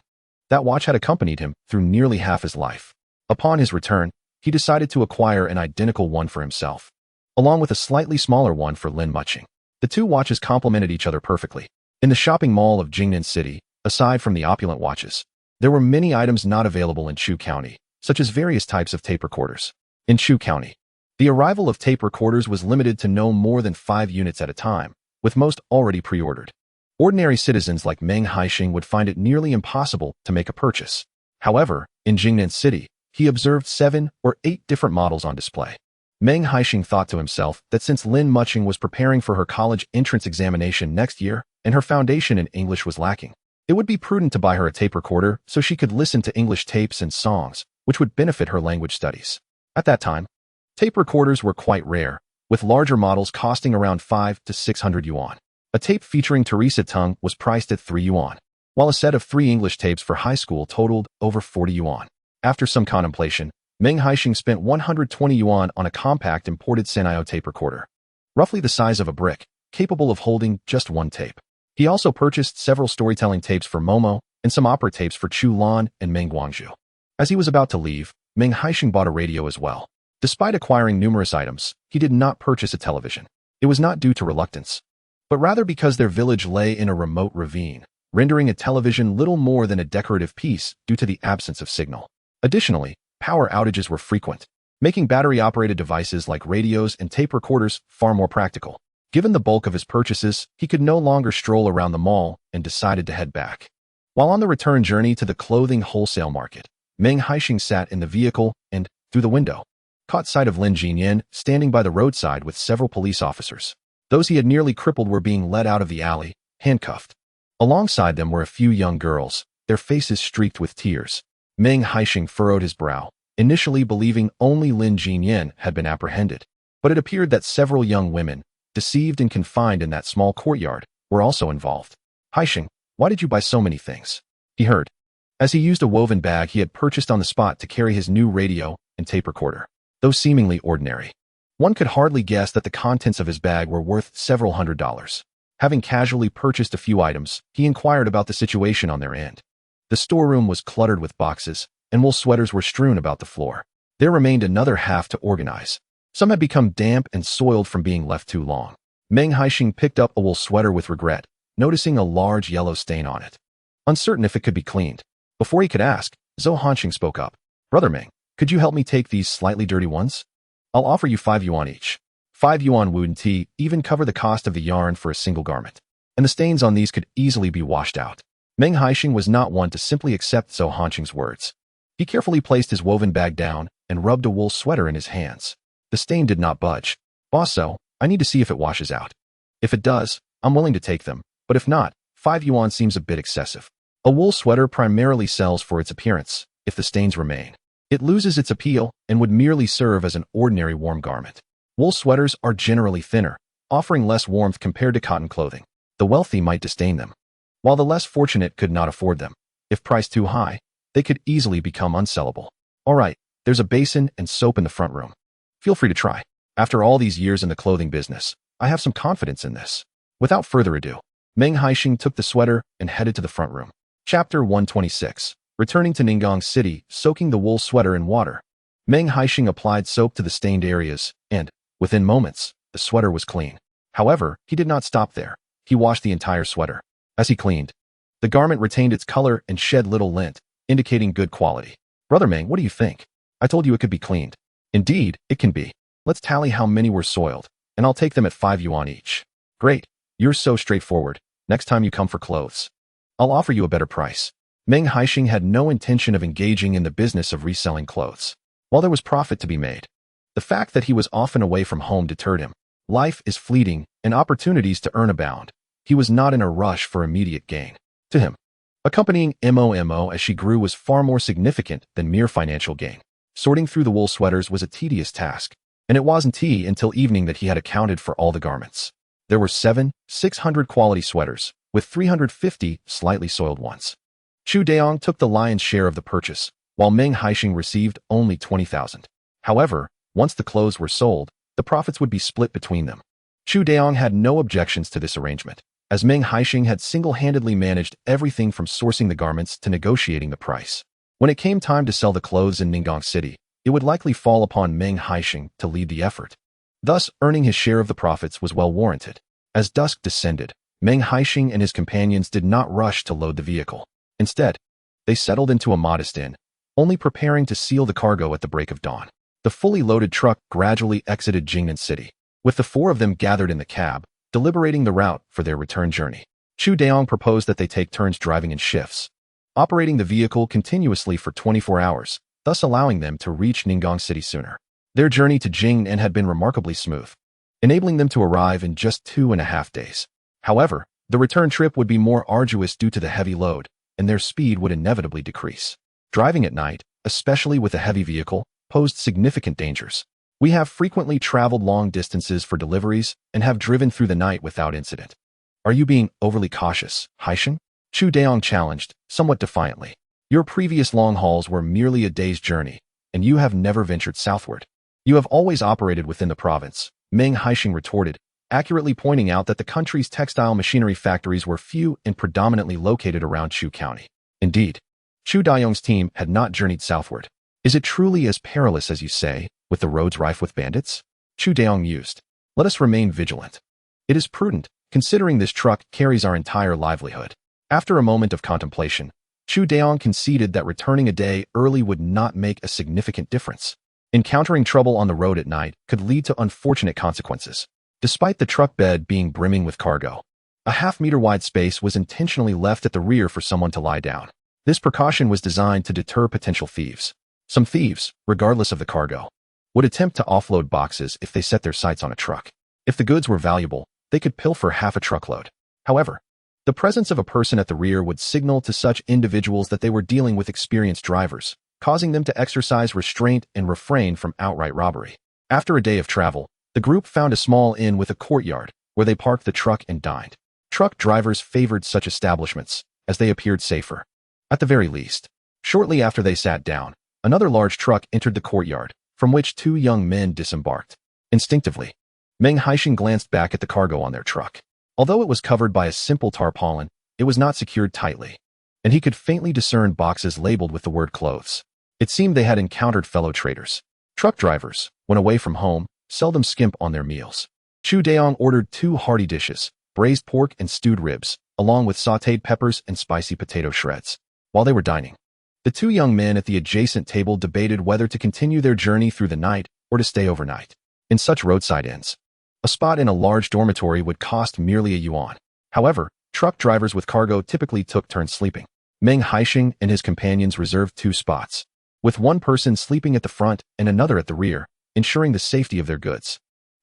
That watch had accompanied him through nearly half his life. Upon his return, he decided to acquire an identical one for himself, along with a slightly smaller one for Lin Mucheng. The 2 watches complemented each other perfectly. In the shopping mall of Jingnan City, aside from the opulent watches, there were many items not available in Chu County, such as various types of tape recorders. In Chu County, the arrival of tape recorders was limited to no more than 5 units at a time, with most already pre-ordered. Ordinary citizens like Meng Haisheng would find it nearly impossible to make a purchase. However, in Jingnan City, he observed 7 or 8 different models on display. Meng Haisheng thought to himself that since Lin Mucheng was preparing for her college entrance examination next year and her foundation in English was lacking, it would be prudent to buy her a tape recorder so she could listen to English tapes and songs, which would benefit her language studies. At that time, tape recorders were quite rare, with larger models costing around 5 to 600 yuan. A tape featuring Teresa Tung was priced at 3 yuan, while a set of 3 English tapes for high school totaled over 40 yuan. After some contemplation, Meng Haisheng spent 120 yuan on a compact imported Sanyo tape recorder, roughly the size of a brick, capable of holding just one tape. He also purchased several storytelling tapes for Momo and some opera tapes for Chu Lan and Meng Guangzhou. As he was about to leave, Meng Haisheng bought a radio as well. Despite acquiring numerous items, he did not purchase a television. It was not due to reluctance, but rather because their village lay in a remote ravine, rendering a television little more than a decorative piece due to the absence of signal. Additionally, power outages were frequent, making battery-operated devices like radios and tape recorders far more practical. Given the bulk of his purchases, he could no longer stroll around the mall and decided to head back. While on the return journey to the clothing wholesale market, Meng Haisheng sat in the vehicle and, through the window, caught sight of Lin Mucheng standing by the roadside with several police officers. Those he had nearly crippled were being led out of the alley, handcuffed. Alongside them were a few young girls, their faces streaked with tears. Meng Haisheng furrowed his brow, initially believing only Lin Mucheng had been apprehended, but it appeared that several young women, deceived and confined in that small courtyard, were also involved. Haisheng, why did you buy so many things? He heard, as he used a woven bag he had purchased on the spot to carry his new radio and tape recorder. Though seemingly ordinary, one could hardly guess that the contents of his bag were worth several $100s. Having casually purchased a few items, he inquired about the situation on their end. The storeroom was cluttered with boxes, and wool sweaters were strewn about the floor. There remained another half to organize. Some had become damp and soiled from being left too long. Meng Haisheng picked up a wool sweater with regret, noticing a large yellow stain on it. Uncertain if it could be cleaned. Before he could ask, Zhou Hanqing spoke up. Brother Meng, could you help me take these slightly dirty ones? I'll offer you 5 yuan each. 5 yuan wouldn't even cover the cost of the yarn for a single garment, and the stains on these could easily be washed out. Meng Haisheng was not one to simply accept Zhou Hanqing's words. He carefully placed his woven bag down and rubbed a wool sweater in his hands. The stain did not budge. Bosso, I need to see if it washes out. If it does, I'm willing to take them, but if not, 5 yuan seems a bit excessive. A wool sweater primarily sells for its appearance. If the stains remain, it loses its appeal and would merely serve as an ordinary warm garment. Wool sweaters are generally thinner, offering less warmth compared to cotton clothing. The wealthy might disdain them, while the less fortunate could not afford them. If priced too high, they could easily become unsellable. All right, there's a basin and soap in the front room. Feel free to try. After all these years in the clothing business, I have some confidence in this. Without further ado, Meng Haisheng took the sweater and headed to the front room. Chapter 126. Returning to Ningong City, soaking the wool sweater in water. Meng Haisheng applied soap to the stained areas, and, within moments, the sweater was clean. However, he did not stop there. He washed the entire sweater. As he cleaned, the garment retained its color and shed little lint, indicating good quality. Brother Meng, what do you think? I told you it could be cleaned. Indeed, it can be. Let's tally how many were soiled, and I'll take them at 5 yuan each. Great. You're so straightforward. Next time you come for clothes, I'll offer you a better price. Meng Haisheng had no intention of engaging in the business of reselling clothes. While there was profit to be made, the fact that he was often away from home deterred him. Life is fleeting, and opportunities to earn abound. He was not in a rush for immediate gain. To him, accompanying Momo as she grew was far more significant than mere financial gain. Sorting through the wool sweaters was a tedious task, and it wasn't until evening that he had accounted for all the garments. There were 600 quality sweaters, with 350 slightly soiled ones. Chu Daong took the lion's share of the purchase, while Meng Haisheng received only 20,000. However, once the clothes were sold, the profits would be split between them. Chu Daong had no objections to this arrangement, as Meng Haisheng had single-handedly managed everything from sourcing the garments to negotiating the price. When it came time to sell the clothes in Ningong City, it would likely fall upon Meng Haisheng to lead the effort. Thus, earning his share of the profits was well warranted. As dusk descended, Meng Haisheng and his companions did not rush to load the vehicle. Instead, they settled into a modest inn, only preparing to seal the cargo at the break of dawn. The fully loaded truck gradually exited Jingnan City, with the 4 of them gathered in the cab, deliberating the route for their return journey. Chu Daong proposed that they take turns driving in shifts, operating the vehicle continuously for 24 hours, thus allowing them to reach Ningong City sooner. Their journey to Jingnan had been remarkably smooth, enabling them to arrive in just 2.5 days. However, the return trip would be more arduous due to the heavy load, and their speed would inevitably decrease. Driving at night, especially with a heavy vehicle, posed significant dangers. We have frequently traveled long distances for deliveries and have driven through the night without incident. Are you being overly cautious, Haisheng? Chu Daong challenged, somewhat defiantly. Your previous long hauls were merely a day's journey, and you have never ventured southward. You have always operated within the province, Meng Haisheng retorted, accurately pointing out that the country's textile machinery factories were few and predominantly located around Chu County. Indeed, Chu Daong's team had not journeyed southward. Is it truly as perilous as you say, with the roads rife with bandits? Chu Daong mused. Let us remain vigilant. It is prudent, considering this truck carries our entire livelihood. After a moment of contemplation, Chu Daong conceded that returning a day early would not make a significant difference. Encountering trouble on the road at night could lead to unfortunate consequences. Despite the truck bed being brimming with cargo, a half-meter wide space was intentionally left at the rear for someone to lie down. This precaution was designed to deter potential thieves. Some thieves, regardless of the cargo, would attempt to offload boxes if they set their sights on a truck. If the goods were valuable, they could pilfer half a truckload. However, the presence of a person at the rear would signal to such individuals that they were dealing with experienced drivers, causing them to exercise restraint and refrain from outright robbery. After a day of travel, the group found a small inn with a courtyard where they parked the truck and dined. Truck drivers favored such establishments, as they appeared safer. At the very least, shortly after they sat down, another large truck entered the courtyard, from which two young men disembarked. Instinctively, Meng Haisheng glanced back at the cargo on their truck. Although it was covered by a simple tarpaulin, it was not secured tightly, and he could faintly discern boxes labeled with the word clothes. It seemed they had encountered fellow traders. Truck drivers, when away from home, seldom skimp on their meals. Chu Daong ordered 2 hearty dishes, braised pork and stewed ribs, along with sautéed peppers and spicy potato shreds. While they were dining, the two young men at the adjacent table debated whether to continue their journey through the night or to stay overnight. In such roadside inns, a spot in a large dormitory would cost merely a yuan. However, truck drivers with cargo typically took turns sleeping. Meng Haisheng and his companions reserved 2 spots, with one person sleeping at the front and another at the rear, ensuring the safety of their goods.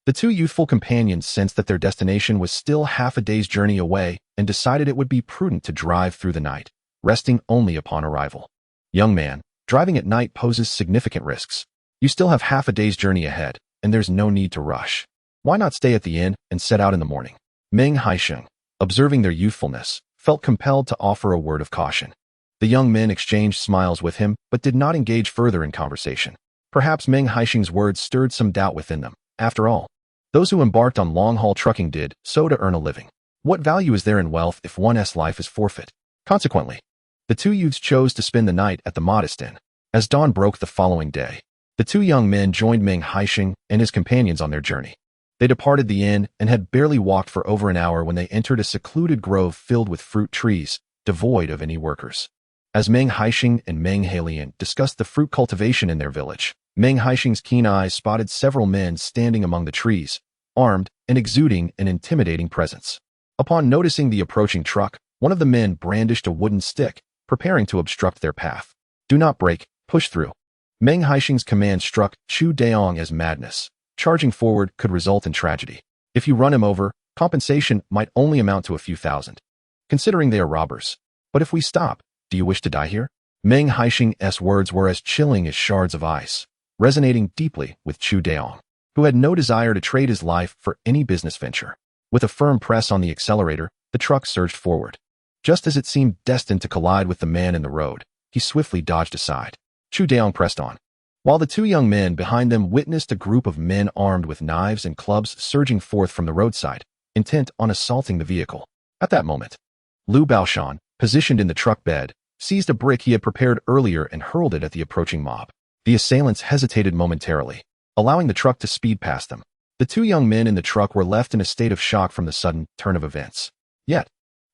The 2 youthful companions sensed that their destination was still half a day's journey away and decided it would be prudent to drive through the night, resting only upon arrival. Young man, driving at night poses significant risks. You still have half a day's journey ahead, and there's no need to rush. Why not stay at the inn and set out in the morning? Meng Haisheng, observing their youthfulness, felt compelled to offer a word of caution. The young men exchanged smiles with him, but did not engage further in conversation. Perhaps Meng Haisheng's words stirred some doubt within them. After all, those who embarked on long-haul trucking did so to earn a living. What value is there in wealth if one's life is forfeit? Consequently, the 2 youths chose to spend the night at the modest inn. As dawn broke the following day, the 2 young men joined Meng Haisheng and his companions on their journey. They departed the inn and had barely walked for over an hour when they entered a secluded grove filled with fruit trees, devoid of any workers. As Meng Haisheng and Meng Haisheng discussed the fruit cultivation in their village, Meng Haisheng's keen eyes spotted several men standing among the trees, armed and exuding an intimidating presence. Upon noticing the approaching truck, one of the men brandished a wooden stick, preparing to obstruct their path. Do not break, push through. Meng Haisheng's command struck Chu Daong as madness. Charging forward could result in tragedy. If you run him over, compensation might only amount to a few thousand, considering they are robbers. But if we stop, do you wish to die here? Meng Haisheng's words were as chilling as shards of ice, resonating deeply with Chu Daong, who had no desire to trade his life for any business venture. With a firm press on the accelerator, the truck surged forward. Just as it seemed destined to collide with the man in the road, he swiftly dodged aside. Chu Daong pressed on, while the 2 young men behind them witnessed a group of men armed with knives and clubs surging forth from the roadside, intent on assaulting the vehicle. At that moment, Liu Baoshan, positioned in the truck bed, seized a brick he had prepared earlier and hurled it at the approaching mob. The assailants hesitated momentarily, allowing the truck to speed past them. The 2 young men in the truck were left in a state of shock from the sudden turn of events. Yet,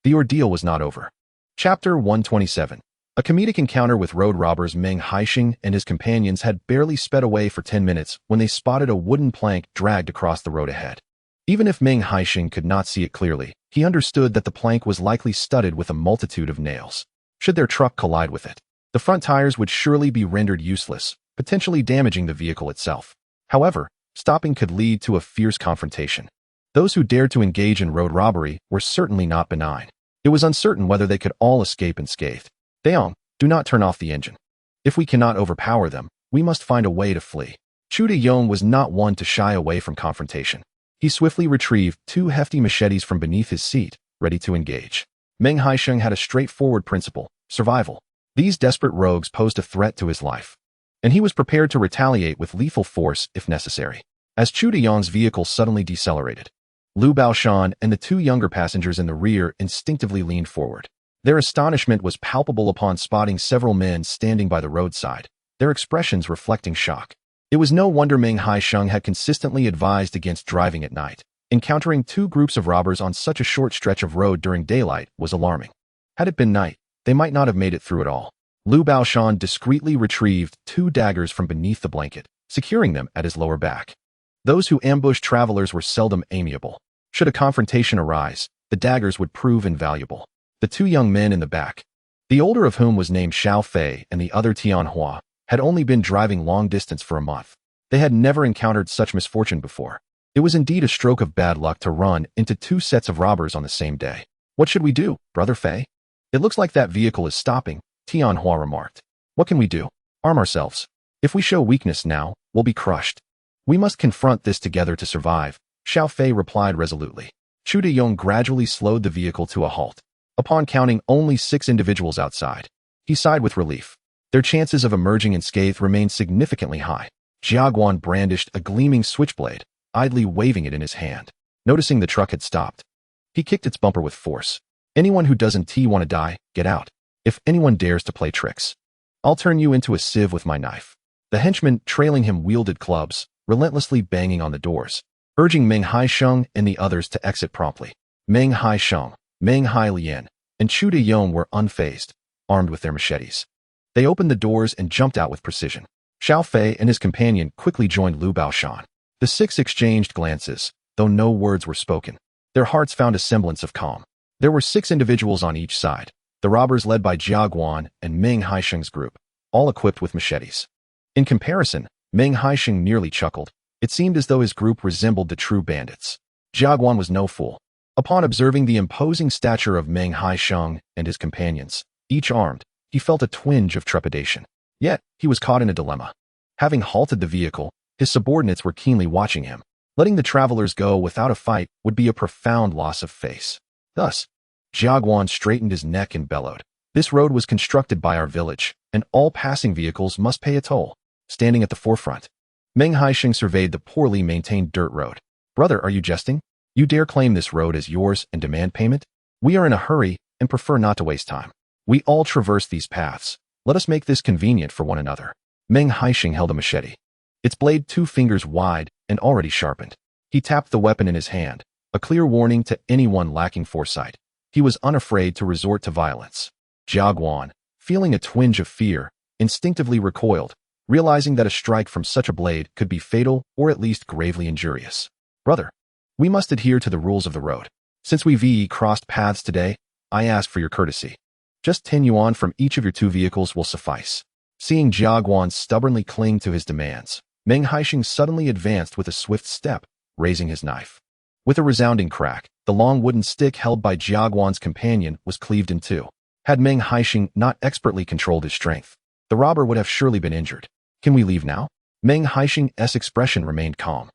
the ordeal was not over. Chapter 127. A comedic encounter with road robbers. Meng Haisheng and his companions had barely sped away for 10 minutes when they spotted a wooden plank dragged across the road ahead. Even if Meng Haisheng could not see it clearly, he understood that the plank was likely studded with a multitude of nails. Should their truck collide with it, the front tires would surely be rendered useless, potentially damaging the vehicle itself. However, stopping could lead to a fierce confrontation. Those who dared to engage in road robbery were certainly not benign. It was uncertain whether they could all escape unscathed. Daong, do not turn off the engine. If we cannot overpower them, we must find a way to flee. Chu De-yong was not one to shy away from confrontation. He swiftly retrieved 2 hefty machetes from beneath his seat, ready to engage. Meng Haisheng had a straightforward principle: survival. These desperate rogues posed a threat to his life, and he was prepared to retaliate with lethal force if necessary. As Chu De-yong's vehicle suddenly decelerated, Lu Baoshan and the 2 younger passengers in the rear instinctively leaned forward. Their astonishment was palpable upon spotting several men standing by the roadside, their expressions reflecting shock. It was no wonder Meng Haisheng had consistently advised against driving at night. Encountering 2 groups of robbers on such a short stretch of road during daylight was alarming. Had it been night, they might not have made it through at all. Lu Baoshan discreetly retrieved 2 daggers from beneath the blanket, securing them at his lower back. Those who ambushed travelers were seldom amiable. Should a confrontation arise, the daggers would prove invaluable. The 2 young men in the back, the older of whom was named Xiao Fei and the other Tianhua, had only been driving long distance for a month. They had never encountered such misfortune before. It was indeed a stroke of bad luck to run into 2 sets of robbers on the same day. What should we do, Brother Fei? It looks like that vehicle is stopping, Tianhua remarked. What can we do? Arm ourselves. If we show weakness now, we'll be crushed. We must confront this together to survive, Xiao Fei replied resolutely. Chu De-yong gradually slowed the vehicle to a halt. Upon counting only 6 individuals outside, he sighed with relief. Their chances of emerging unscathed remained significantly high. Jiaguan brandished a gleaming switchblade, idly waving it in his hand. Noticing the truck had stopped, he kicked its bumper with force. Anyone who doesn't want to die, get out. If anyone dares to play tricks, I'll turn you into a sieve with my knife. The henchmen trailing him wielded clubs, relentlessly banging on the doors, urging Meng Haisheng and the others to exit promptly. Meng Haisheng, Meng Hailian, and Chu De-yong were unfazed, armed with their machetes. They opened the doors and jumped out with precision. Xiao Fei and his companion quickly joined Lu Baoshan. The 6 exchanged glances, though no words were spoken. Their hearts found a semblance of calm. There were 6 individuals on each side, the robbers led by Jiaguan and Meng Haisheng's group, all equipped with machetes. In comparison, Meng Haisheng nearly chuckled. It seemed as though his group resembled the true bandits. Jiaguan was no fool. Upon observing the imposing stature of Meng Haisheng and his companions, each armed, he felt a twinge of trepidation. Yet, he was caught in a dilemma. Having halted the vehicle, his subordinates were keenly watching him. Letting the travelers go without a fight would be a profound loss of face. Thus, Jiaguan straightened his neck and bellowed. This road was constructed by our village, and all passing vehicles must pay a toll. Standing at the forefront, Meng Haisheng surveyed the poorly maintained dirt road. Brother, are you jesting? You dare claim this road as yours and demand payment? We are in a hurry and prefer not to waste time. We all traverse these paths. Let us make this convenient for one another. Meng Haisheng held a machete, its blade 2 fingers wide and already sharpened. He tapped the weapon in his hand, a clear warning to anyone lacking foresight. He was unafraid to resort to violence. Jiaguan, feeling a twinge of fear, instinctively recoiled, realizing that a strike from such a blade could be fatal or at least gravely injurious. Brother, we must adhere to the rules of the road. Since we've crossed paths today, I ask for your courtesy. Just 10 yuan from each of your 2 vehicles will suffice. Seeing Jiaguan stubbornly cling to his demands, Meng Haisheng suddenly advanced with a swift step, raising his knife. With a resounding crack, the long wooden stick held by Jiaguan's companion was cleaved in 2. Had Meng Haisheng not expertly controlled his strength, the robber would have surely been injured. Can we leave now? Meng Haisheng's expression remained calm,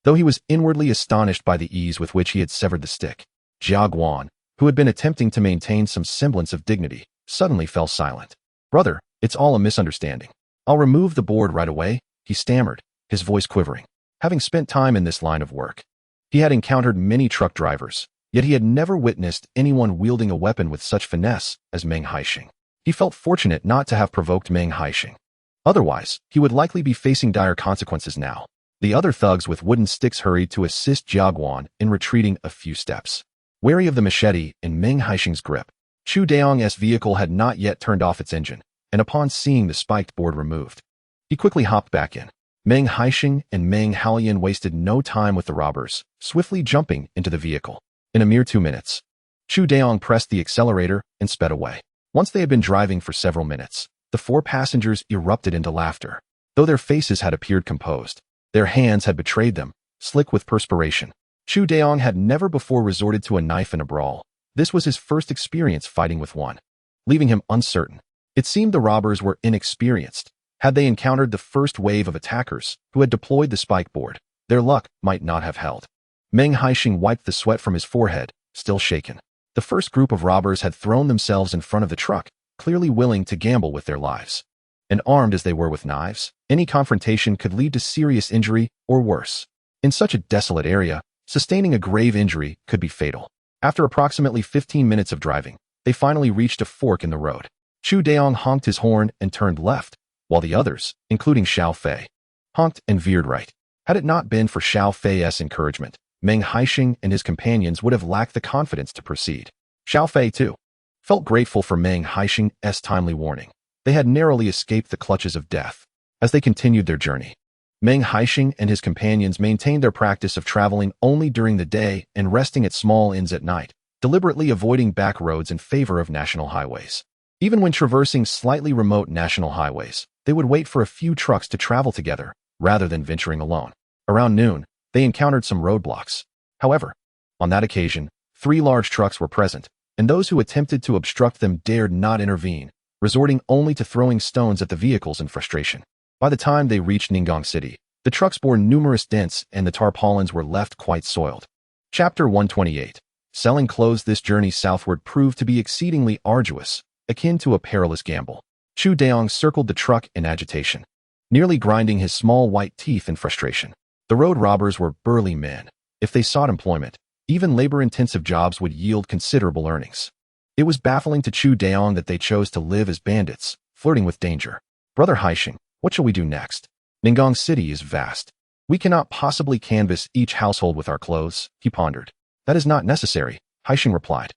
though he was inwardly astonished by the ease with which he had severed the stick. Jiaguan, who had been attempting to maintain some semblance of dignity, suddenly fell silent. Brother, it's all a misunderstanding. I'll remove the board right away, he stammered, his voice quivering. Having spent time in this line of work, he had encountered many truck drivers, yet he had never witnessed anyone wielding a weapon with such finesse as Meng Haisheng. He felt fortunate not to have provoked Meng Haisheng. Otherwise, he would likely be facing dire consequences now. The other thugs with wooden sticks hurried to assist Jiaguan in retreating a few steps. Wary of the machete in Meng Haisheng's grip, Chu De-yong's vehicle had not yet turned off its engine, and upon seeing the spiked board removed, he quickly hopped back in. Meng Haisheng and Meng Hailian wasted no time with the robbers, swiftly jumping into the vehicle. In a mere 2 minutes, Chu De-yong pressed the accelerator and sped away. Once they had been driving for several minutes, the 4 passengers erupted into laughter. Though their faces had appeared composed, their hands had betrayed them, slick with perspiration. Chu De-yong had never before resorted to a knife in a brawl. This was his first experience fighting with one, leaving him uncertain. It seemed the robbers were inexperienced, Had they encountered the first wave of attackers who had deployed the spike board, their luck might not have held. Meng Haisheng wiped the sweat from his forehead, still shaken. The first group of robbers had thrown themselves in front of the truck, clearly willing to gamble with their lives. And armed as they were with knives, any confrontation could lead to serious injury or worse. In such a desolate area, sustaining a grave injury could be fatal. After approximately 15 minutes of driving, they finally reached a fork in the road. Chu Daong honked his horn and turned left, while the others, including Xiao Fei, honked and veered right. Had it not been for Xiao Fei's encouragement, Meng Haisheng and his companions would have lacked the confidence to proceed. Xiao Fei, too, felt grateful for Meng Haisheng's timely warning. They had narrowly escaped the clutches of death. As they continued their journey, Meng Haisheng and his companions maintained their practice of traveling only during the day and resting at small inns at night, deliberately avoiding back roads in favor of national highways. Even when traversing slightly remote national highways, they would wait for a few trucks to travel together, rather than venturing alone. Around noon, they encountered some roadblocks. However, on that occasion, 3 large trucks were present, and those who attempted to obstruct them dared not intervene, resorting only to throwing stones at the vehicles in frustration. By the time they reached Ningong City, the trucks bore numerous dents and the tarpaulins were left quite soiled. Chapter 128. Selling clothes. This journey southward proved to be exceedingly arduous, akin to a perilous gamble. Chu Daong circled the truck in agitation, nearly grinding his small white teeth in frustration. The road robbers were burly men. If they sought employment, even labor-intensive jobs would yield considerable earnings. It was baffling to Chu Daong that they chose to live as bandits, flirting with danger. Brother Haisheng, what shall we do next? Ningong City is vast. We cannot possibly canvass each household with our clothes, he pondered. That is not necessary, Haisheng replied.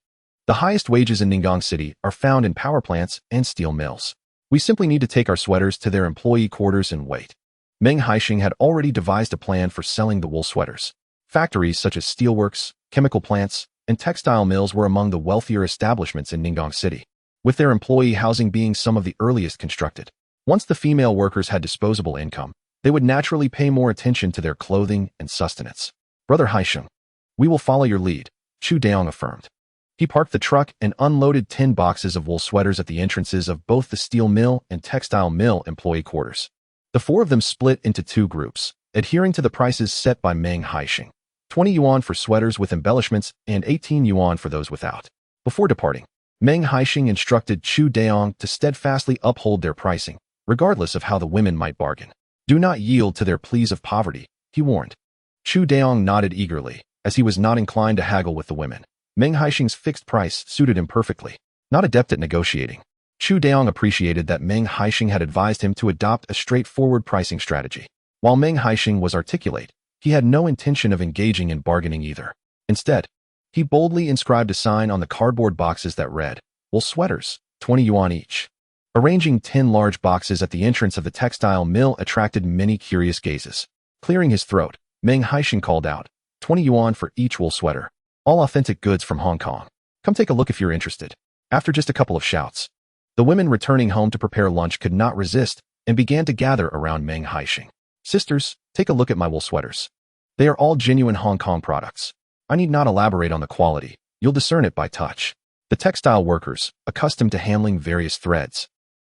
The highest wages in Ningong City are found in power plants and steel mills. We simply need to take our sweaters to their employee quarters and wait. Meng Haisheng had already devised a plan for selling the wool sweaters. Factories such as steelworks, chemical plants, and textile mills were among the wealthier establishments in Ningong City, with their employee housing being some of the earliest constructed. Once the female workers had disposable income, they would naturally pay more attention to their clothing and sustenance. Brother Haisheng, we will follow your lead, Chu Daong affirmed. He parked the truck and unloaded 10 boxes of wool sweaters at the entrances of both the steel mill and textile mill employee quarters. The 4 of them split into 2 groups, adhering to the prices set by Meng Haisheng. 20 yuan for sweaters with embellishments and 18 yuan for those without. Before departing, Meng Haisheng instructed Chu Daong to steadfastly uphold their pricing, regardless of how the women might bargain. Do not yield to their pleas of poverty, he warned. Chu Daong nodded eagerly, as he was not inclined to haggle with the women. Meng Haisheng's fixed price suited him perfectly. Not adept at negotiating, Chu Daong appreciated that Meng Haisheng had advised him to adopt a straightforward pricing strategy. While Meng Haisheng was articulate, he had no intention of engaging in bargaining either. Instead, he boldly inscribed a sign on the cardboard boxes that read, "Wool sweaters, 20 yuan each." Arranging 10 large boxes at the entrance of the textile mill attracted many curious gazes. Clearing his throat, Meng Haisheng called out, 20 yuan for each wool sweater. All authentic goods from Hong Kong. Come take a look if you're interested. After just a couple of shouts, the women returning home to prepare lunch could not resist and began to gather around Meng Haisheng. Sisters, take a look at my wool sweaters. They are all genuine Hong Kong products. I need not elaborate on the quality. You'll discern it by touch. The textile workers, accustomed to handling various threads,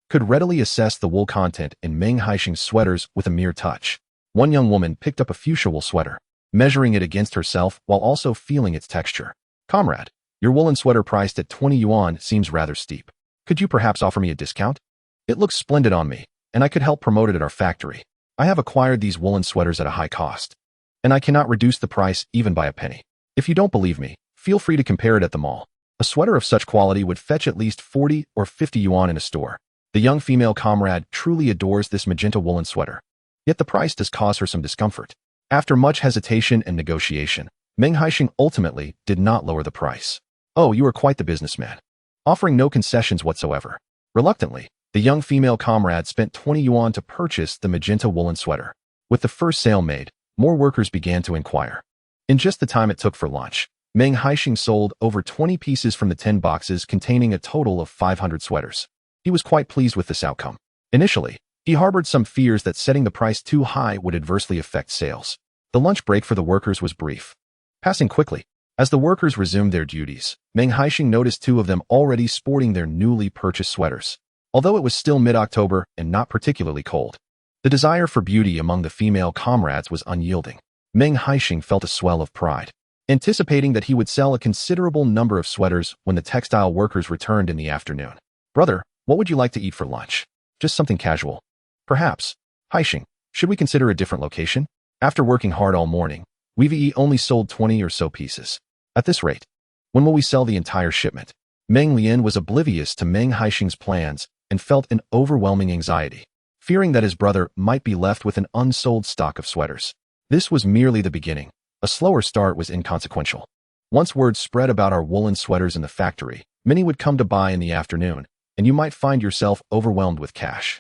could readily assess the wool content in Meng Haisheng's sweaters with a mere touch. One young woman picked up a fuchsia wool sweater, measuring it against herself while also feeling its texture. Comrade, your woolen sweater priced at 20 yuan seems rather steep. Could you perhaps offer me a discount? It looks splendid on me, and I could help promote it at our factory. I have acquired these woolen sweaters at a high cost, and I cannot reduce the price even by a penny. If you don't believe me, feel free to compare it at the mall. A sweater of such quality would fetch at least 40 or 50 yuan in a store. The young female comrade truly adores this magenta woolen sweater, yet the price does cause her some discomfort. After much hesitation and negotiation, Meng Haisheng ultimately did not lower the price. Oh, you are quite the businessman. Offering no concessions whatsoever. Reluctantly, the young female comrade spent 20 yuan to purchase the magenta woolen sweater. With the first sale made, more workers began to inquire. In just the time it took for lunch, Meng Haisheng sold over 20 pieces from the 10 boxes containing a total of 500 sweaters. He was quite pleased with this outcome. Initially, he harbored some fears that setting the price too high would adversely affect sales. The lunch break for the workers was brief, passing quickly. As the workers resumed their duties, Meng Haisheng noticed 2 of them already sporting their newly purchased sweaters. Although it was still mid-October and not particularly cold, the desire for beauty among the female comrades was unyielding. Meng Haisheng felt a swell of pride, anticipating that he would sell a considerable number of sweaters when the textile workers returned in the afternoon. "Brother, what would you like to eat for lunch? Just something casual." "Perhaps. Haisheng, should we consider a different location? After working hard all morning, we've only sold 20 or so pieces. At this rate, when will we sell the entire shipment?" Meng Lian was oblivious to Meng Haisheng's plans and felt an overwhelming anxiety, fearing that his brother might be left with an unsold stock of sweaters. This was merely the beginning. A slower start was inconsequential. Once word spread about our woolen sweaters in the factory, many would come to buy in the afternoon, and you might find yourself overwhelmed with cash.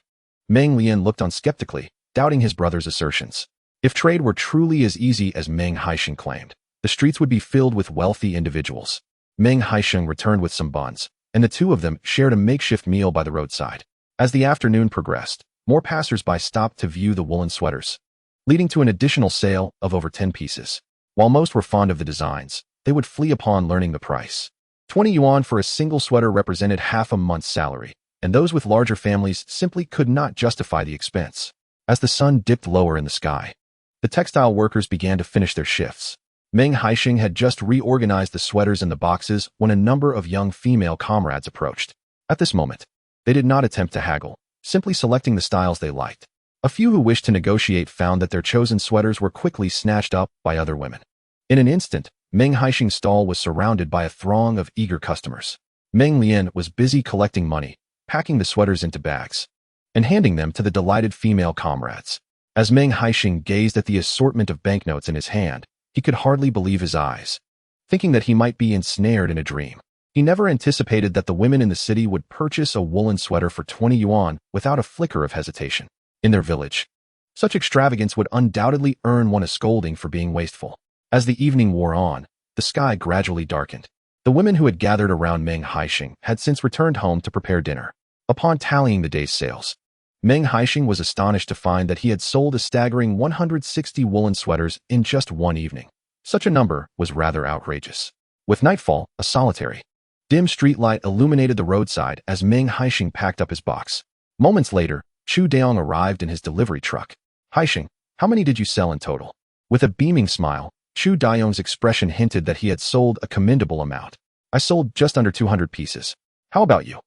Meng Lian looked on skeptically, doubting his brother's assertions. If trade were truly as easy as Meng Haisheng claimed, the streets would be filled with wealthy individuals. Meng Haisheng returned with some buns, and the two of them shared a makeshift meal by the roadside. As the afternoon progressed, more passers-by stopped to view the woolen sweaters, leading to an additional sale of over 10 pieces. While most were fond of the designs, they would flee upon learning the price. 20 yuan for a single sweater represented half a month's salary, and those with larger families simply could not justify the expense. As the sun dipped lower in the sky, the textile workers began to finish their shifts. Meng Haisheng had just reorganized the sweaters in the boxes when a number of young female comrades approached. At this moment, they did not attempt to haggle, simply selecting the styles they liked. A few who wished to negotiate found that their chosen sweaters were quickly snatched up by other women. In an instant, Meng Haisheng's stall was surrounded by a throng of eager customers. Meng Lian was busy collecting money, packing the sweaters into bags, and handing them to the delighted female comrades. As Meng Haisheng gazed at the assortment of banknotes in his hand, he could hardly believe his eyes, thinking that he might be ensnared in a dream. He never anticipated that the women in the city would purchase a woolen sweater for 20 yuan without a flicker of hesitation. In their village, such extravagance would undoubtedly earn one a scolding for being wasteful. As the evening wore on, the sky gradually darkened. The women who had gathered around Meng Haisheng had since returned home to prepare dinner. Upon tallying the day's sales, Meng Haisheng was astonished to find that he had sold a staggering 160 woolen sweaters in just one evening. Such a number was rather outrageous. With nightfall, a solitary, dim streetlight illuminated the roadside as Meng Haisheng packed up his box. Moments later, Chu Daong arrived in his delivery truck. "Haisheng, how many did you sell in total?" With a beaming smile, Chu Daong's expression hinted that he had sold a commendable amount. "I sold just under 200 pieces. How about you?"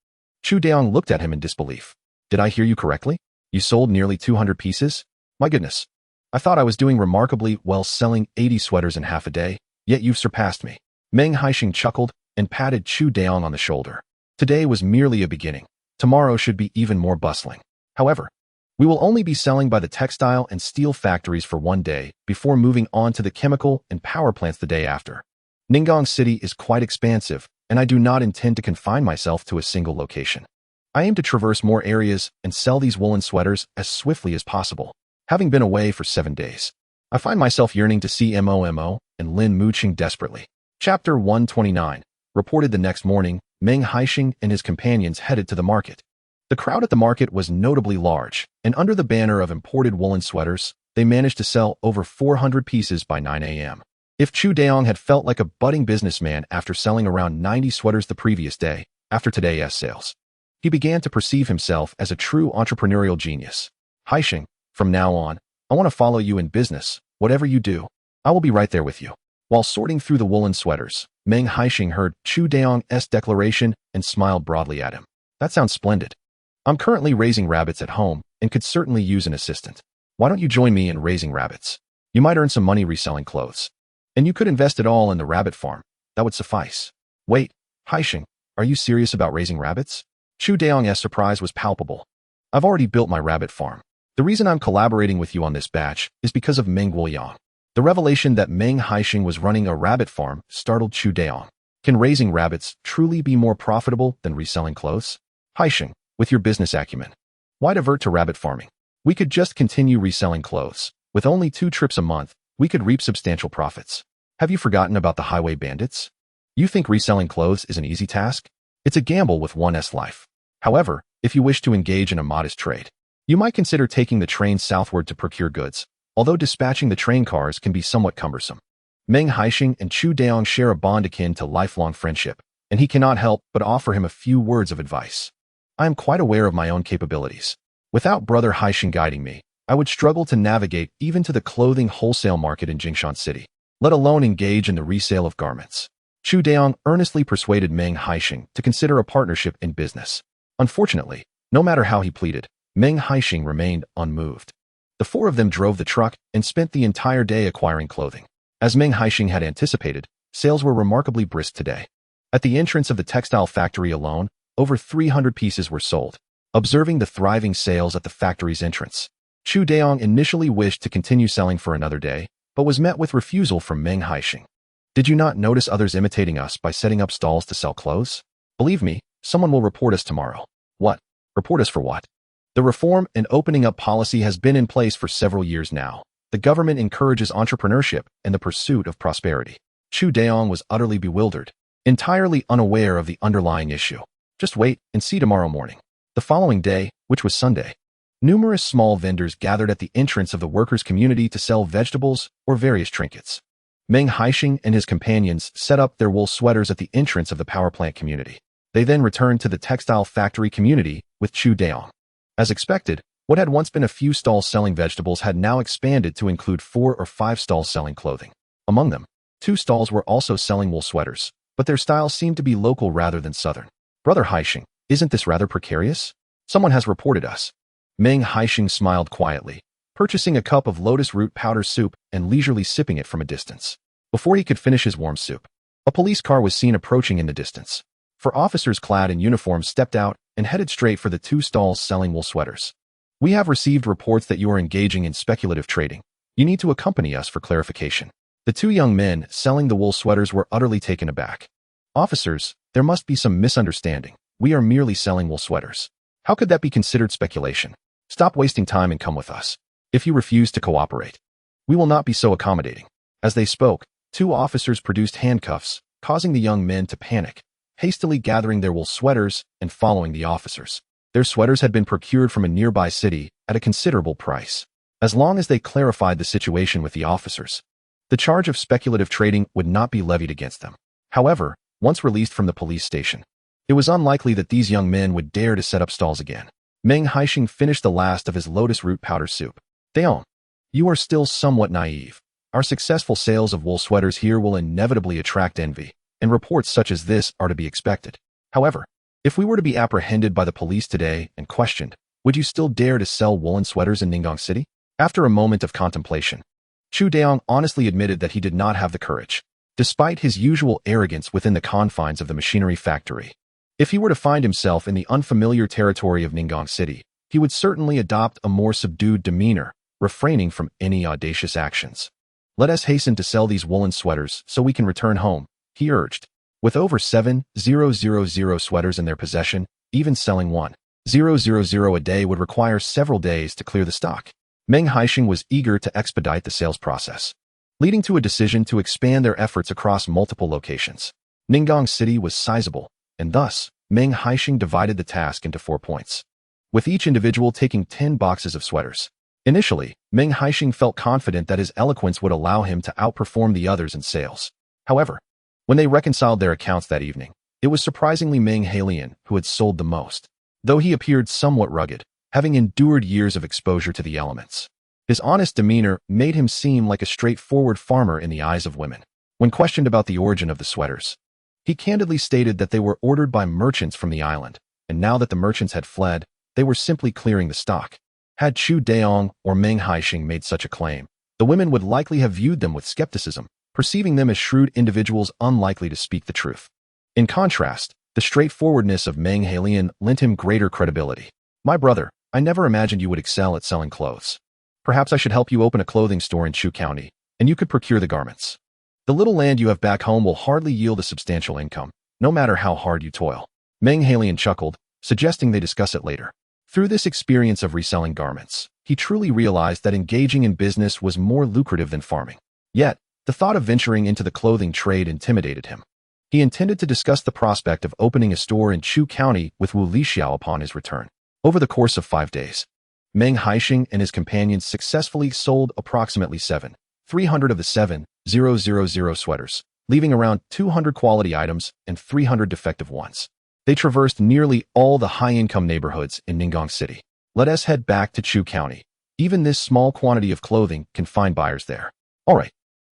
Chu Daong looked at him in disbelief. "Did I hear you correctly? You sold nearly 200 pieces? My goodness. I thought I was doing remarkably well selling 80 sweaters in half a day, yet you've surpassed me." Meng Haisheng chuckled and patted Chu Daong on the shoulder. Today was merely a beginning. Tomorrow should be even more bustling. However, we will only be selling by the textile and steel factories for one day before moving on to the chemical and power plants the day after. Ningong City is quite expansive, and I do not intend to confine myself to a single location. I aim to traverse more areas and sell these woolen sweaters as swiftly as possible. Having been away for 7 days, I find myself yearning to see Momo and Lin Mucheng desperately. Chapter 129. Reported the next morning, Meng Haisheng and his companions headed to the market. The crowd at the market was notably large, and under the banner of imported woolen sweaters, they managed to sell over 400 pieces by 9 a.m. If Chu Daong had felt like a budding businessman after selling around 90 sweaters the previous day, after today's sales, he began to perceive himself as a true entrepreneurial genius. "Haisheng, from now on, I want to follow you in business. Whatever you do, I will be right there with you." While sorting through the woolen sweaters, Meng Haisheng heard Chu Daong's declaration and smiled broadly at him. "That sounds splendid. I'm currently raising rabbits at home and could certainly use an assistant. Why don't you join me in raising rabbits? You might earn some money reselling clothes. And you could invest it all in the rabbit farm. That would suffice." "Wait, Haisheng, are you serious about raising rabbits?" Chu Daong's surprise was palpable. "I've already built my rabbit farm. The reason I'm collaborating with you on this batch is because of Meng Guoyang." The revelation that Meng Haisheng was running a rabbit farm startled Chu Daong. Can raising rabbits truly be more profitable than reselling clothes? "Haisheng, with your business acumen, why divert to rabbit farming? We could just continue reselling clothes. With only 2 trips a month, we could reap substantial profits. Have you forgotten about the highway bandits? You think reselling clothes is an easy task? It's a gamble with one's life. However, if you wish to engage in a modest trade, you might consider taking the train southward to procure goods, although dispatching the train cars can be somewhat cumbersome." Meng Haisheng and Chu Daong share a bond akin to lifelong friendship, and he cannot help but offer him a few words of advice. I am quite aware of my own capabilities. Without Brother Haisheng guiding me, I would struggle to navigate even to the clothing wholesale market in Jingshan City, let alone engage in the resale of garments. Chu Daong earnestly persuaded Meng Haisheng to consider a partnership in business. Unfortunately, no matter how he pleaded, Meng Haisheng remained unmoved. The four of them drove the truck and spent the entire day acquiring clothing. As Meng Haisheng had anticipated, sales were remarkably brisk today. At the entrance of the textile factory alone, over 300 pieces were sold. Observing the thriving sales at the factory's entrance, Chu Daong initially wished to continue selling for another day, but was met with refusal from Meng Haisheng. Did you not notice others imitating us by setting up stalls to sell clothes? Believe me, someone will report us tomorrow. What? Report us for what? The reform and opening up policy has been in place for several years now. The government encourages entrepreneurship and the pursuit of prosperity. Chu Daong was utterly bewildered, entirely unaware of the underlying issue. Just wait and see tomorrow morning. The following day, which was Sunday, numerous small vendors gathered at the entrance of the workers' community to sell vegetables or various trinkets. Meng Haisheng and his companions set up their wool sweaters at the entrance of the power plant community. They then returned to the textile factory community with Chu Daong. As expected, what had once been a few stalls selling vegetables had now expanded to include 4 or 5 stalls selling clothing. Among them, 2 stalls were also selling wool sweaters, but their style seemed to be local rather than southern. Brother Haisheng, isn't this rather precarious? Someone has reported us. Meng Haisheng smiled quietly, purchasing a cup of lotus root powder soup and leisurely sipping it from a distance. Before he could finish his warm soup, a police car was seen approaching in the distance. 4 officers clad in uniforms stepped out and headed straight for the 2 stalls selling wool sweaters. We have received reports that you are engaging in speculative trading. You need to accompany us for clarification. The 2 young men selling the wool sweaters were utterly taken aback. Officers, there must be some misunderstanding. We are merely selling wool sweaters. How could that be considered speculation? Stop wasting time and come with us. If you refuse to cooperate, we will not be so accommodating. As they spoke, 2 officers produced handcuffs, causing the young men to panic, hastily gathering their wool sweaters and following the officers. Their sweaters had been procured from a nearby city at a considerable price. As long as they clarified the situation with the officers, the charge of speculative trading would not be levied against them. However, once released from the police station, it was unlikely that these young men would dare to set up stalls again. Meng Haisheng finished the last of his lotus root powder soup. Daong, you are still somewhat naive. Our successful sales of wool sweaters here will inevitably attract envy, and reports such as this are to be expected. However, if we were to be apprehended by the police today and questioned, would you still dare to sell woolen sweaters in Ningong City? After a moment of contemplation, Chu Daong honestly admitted that he did not have the courage, despite his usual arrogance within the confines of the machinery factory. If he were to find himself in the unfamiliar territory of Ningong City, he would certainly adopt a more subdued demeanor, refraining from any audacious actions. Let us hasten to sell these woolen sweaters so we can return home, he urged. With over 7,000 sweaters in their possession, even selling 1,000 a day would require several days to clear the stock. Meng Haisheng was eager to expedite the sales process, leading to a decision to expand their efforts across multiple locations. Ningong City was sizable, and thus, Meng Haisheng divided the task into 4 points, with each individual taking 10 boxes of sweaters. Initially, Meng Haisheng felt confident that his eloquence would allow him to outperform the others in sales. However, when they reconciled their accounts that evening, it was surprisingly Meng Haisheng who had sold the most, though he appeared somewhat rugged, having endured years of exposure to the elements. His honest demeanor made him seem like a straightforward farmer in the eyes of women. When questioned about the origin of the sweaters, he candidly stated that they were ordered by merchants from the island, and now that the merchants had fled, they were simply clearing the stock. Had Chu Daong or Meng Haisheng made such a claim, the women would likely have viewed them with skepticism, perceiving them as shrewd individuals unlikely to speak the truth. In contrast, the straightforwardness of Meng Haisheng lent him greater credibility. My brother, I never imagined you would excel at selling clothes. Perhaps I should help you open a clothing store in Chu County, and you could procure the garments. The little land you have back home will hardly yield a substantial income, no matter how hard you toil. Meng Haisheng chuckled, suggesting they discuss it later. Through this experience of reselling garments, he truly realized that engaging in business was more lucrative than farming. Yet, the thought of venturing into the clothing trade intimidated him. He intended to discuss the prospect of opening a store in Chu County with Wu Lixiao upon his return. Over the course of 5 days, Meng Haisheng and his companions successfully sold approximately 7,300 of the 7,000 sweaters, leaving around 200 quality items and 300 defective ones. They traversed nearly all the high-income neighborhoods in Ningong City. Let us head back to Chu County. Even this small quantity of clothing can find buyers there. All right,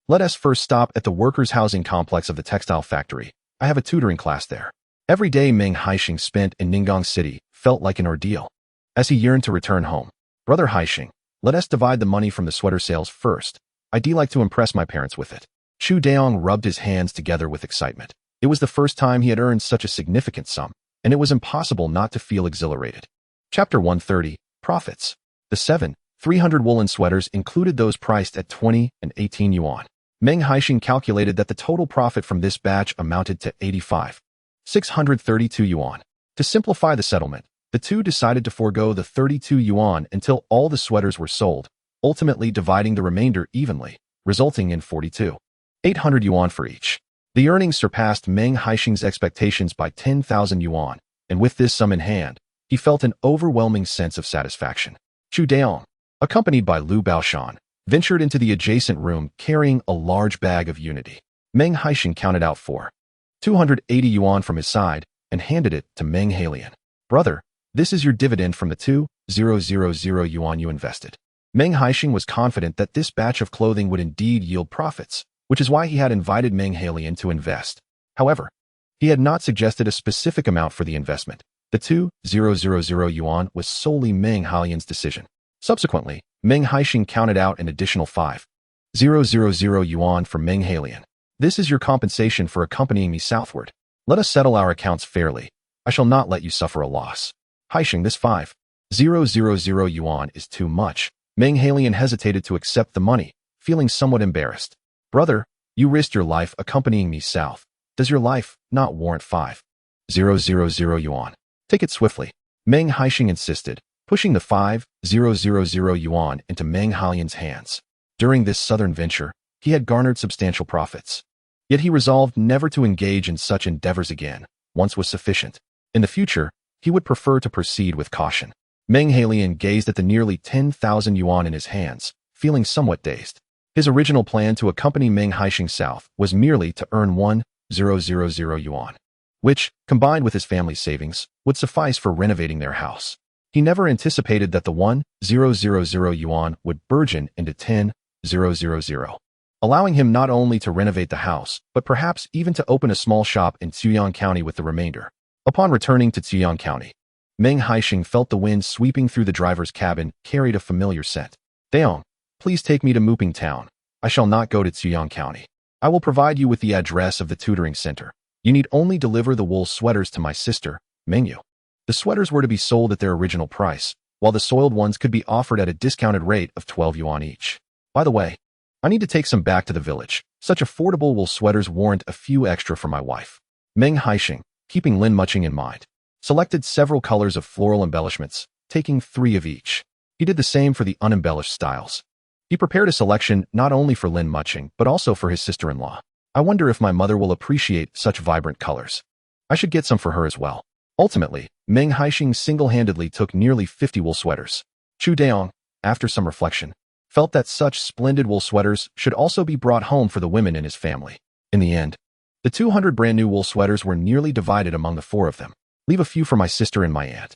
let us first stop at the workers' housing complex of the textile factory. I have a tutoring class there. Every day Meng Haisheng spent in Ningong City felt like an ordeal. As he yearned to return home, Brother Haisheng, let us divide the money from the sweater sales first. I'd like to impress my parents with it. Chu Daong rubbed his hands together with excitement. It was the first time he had earned such a significant sum, and it was impossible not to feel exhilarated. Chapter 130, Profits. The 300 woolen sweaters included those priced at 20 and 18 yuan. Meng Haisheng calculated that the total profit from this batch amounted to 632 yuan. To simplify the settlement, the two decided to forego the 32 yuan until all the sweaters were sold, ultimately dividing the remainder evenly, resulting in 800 yuan for each. The earnings surpassed Meng Haisheng's expectations by 10,000 yuan, and with this sum in hand, he felt an overwhelming sense of satisfaction. Chu Daong, accompanied by Lu Baoshan, ventured into the adjacent room carrying a large bag of unity. Meng Haisheng counted out 280 yuan from his side and handed it to Meng Haisheng. Brother, this is your dividend from the 2,000 yuan you invested. Meng Haisheng was confident that this batch of clothing would indeed yield profits, which is why he had invited Meng Haisheng to invest. However, he had not suggested a specific amount for the investment. The 2,000 yuan was solely Meng Haisheng's decision. Subsequently, Meng Haisheng counted out an additional 5,000 yuan for Meng Haisheng. This is your compensation for accompanying me southward. Let us settle our accounts fairly. I shall not let you suffer a loss. Haisheng, this 5,000 yuan is too much. Meng Haisheng hesitated to accept the money, feeling somewhat embarrassed. Brother, you risked your life accompanying me south. Does your life not warrant 5,000 yuan? Take it swiftly. Meng Haisheng insisted, pushing the 5,000 yuan into Meng Haisheng's hands. During this southern venture, he had garnered substantial profits. Yet he resolved never to engage in such endeavors again. Once was sufficient. In the future, he would prefer to proceed with caution. Meng Haisheng gazed at the nearly 10,000 yuan in his hands, feeling somewhat dazed. His original plan to accompany Meng Haisheng south was merely to earn 1,000 yuan, which, combined with his family's savings, would suffice for renovating their house. He never anticipated that the 1,000 yuan would burgeon into 10,000, allowing him not only to renovate the house, but perhaps even to open a small shop in Ziyang County with the remainder. Upon returning to Ziyang County, Meng Haisheng felt the wind sweeping through the driver's cabin carried a familiar scent. Daong, please take me to Muping Town. I shall not go to Ziyang County. I will provide you with the address of the tutoring center. You need only deliver the wool sweaters to my sister, Mengyu. The sweaters were to be sold at their original price, while the soiled ones could be offered at a discounted rate of 12 yuan each. By the way, I need to take some back to the village. Such affordable wool sweaters warrant a few extra for my wife. Meng Haisheng, keeping Lin Mucheng in mind, selected several colors of floral embellishments, taking 3 of each. He did the same for the unembellished styles. He prepared a selection not only for Lin Mucheng, but also for his sister-in-law. I wonder if my mother will appreciate such vibrant colors. I should get some for her as well. Ultimately, Meng Haisheng single-handedly took nearly 50 wool sweaters. Chu Daong, after some reflection, felt that such splendid wool sweaters should also be brought home for the women in his family. In the end, the 200 brand-new wool sweaters were nearly divided among the 4 of them. Leave a few for my sister and my aunt.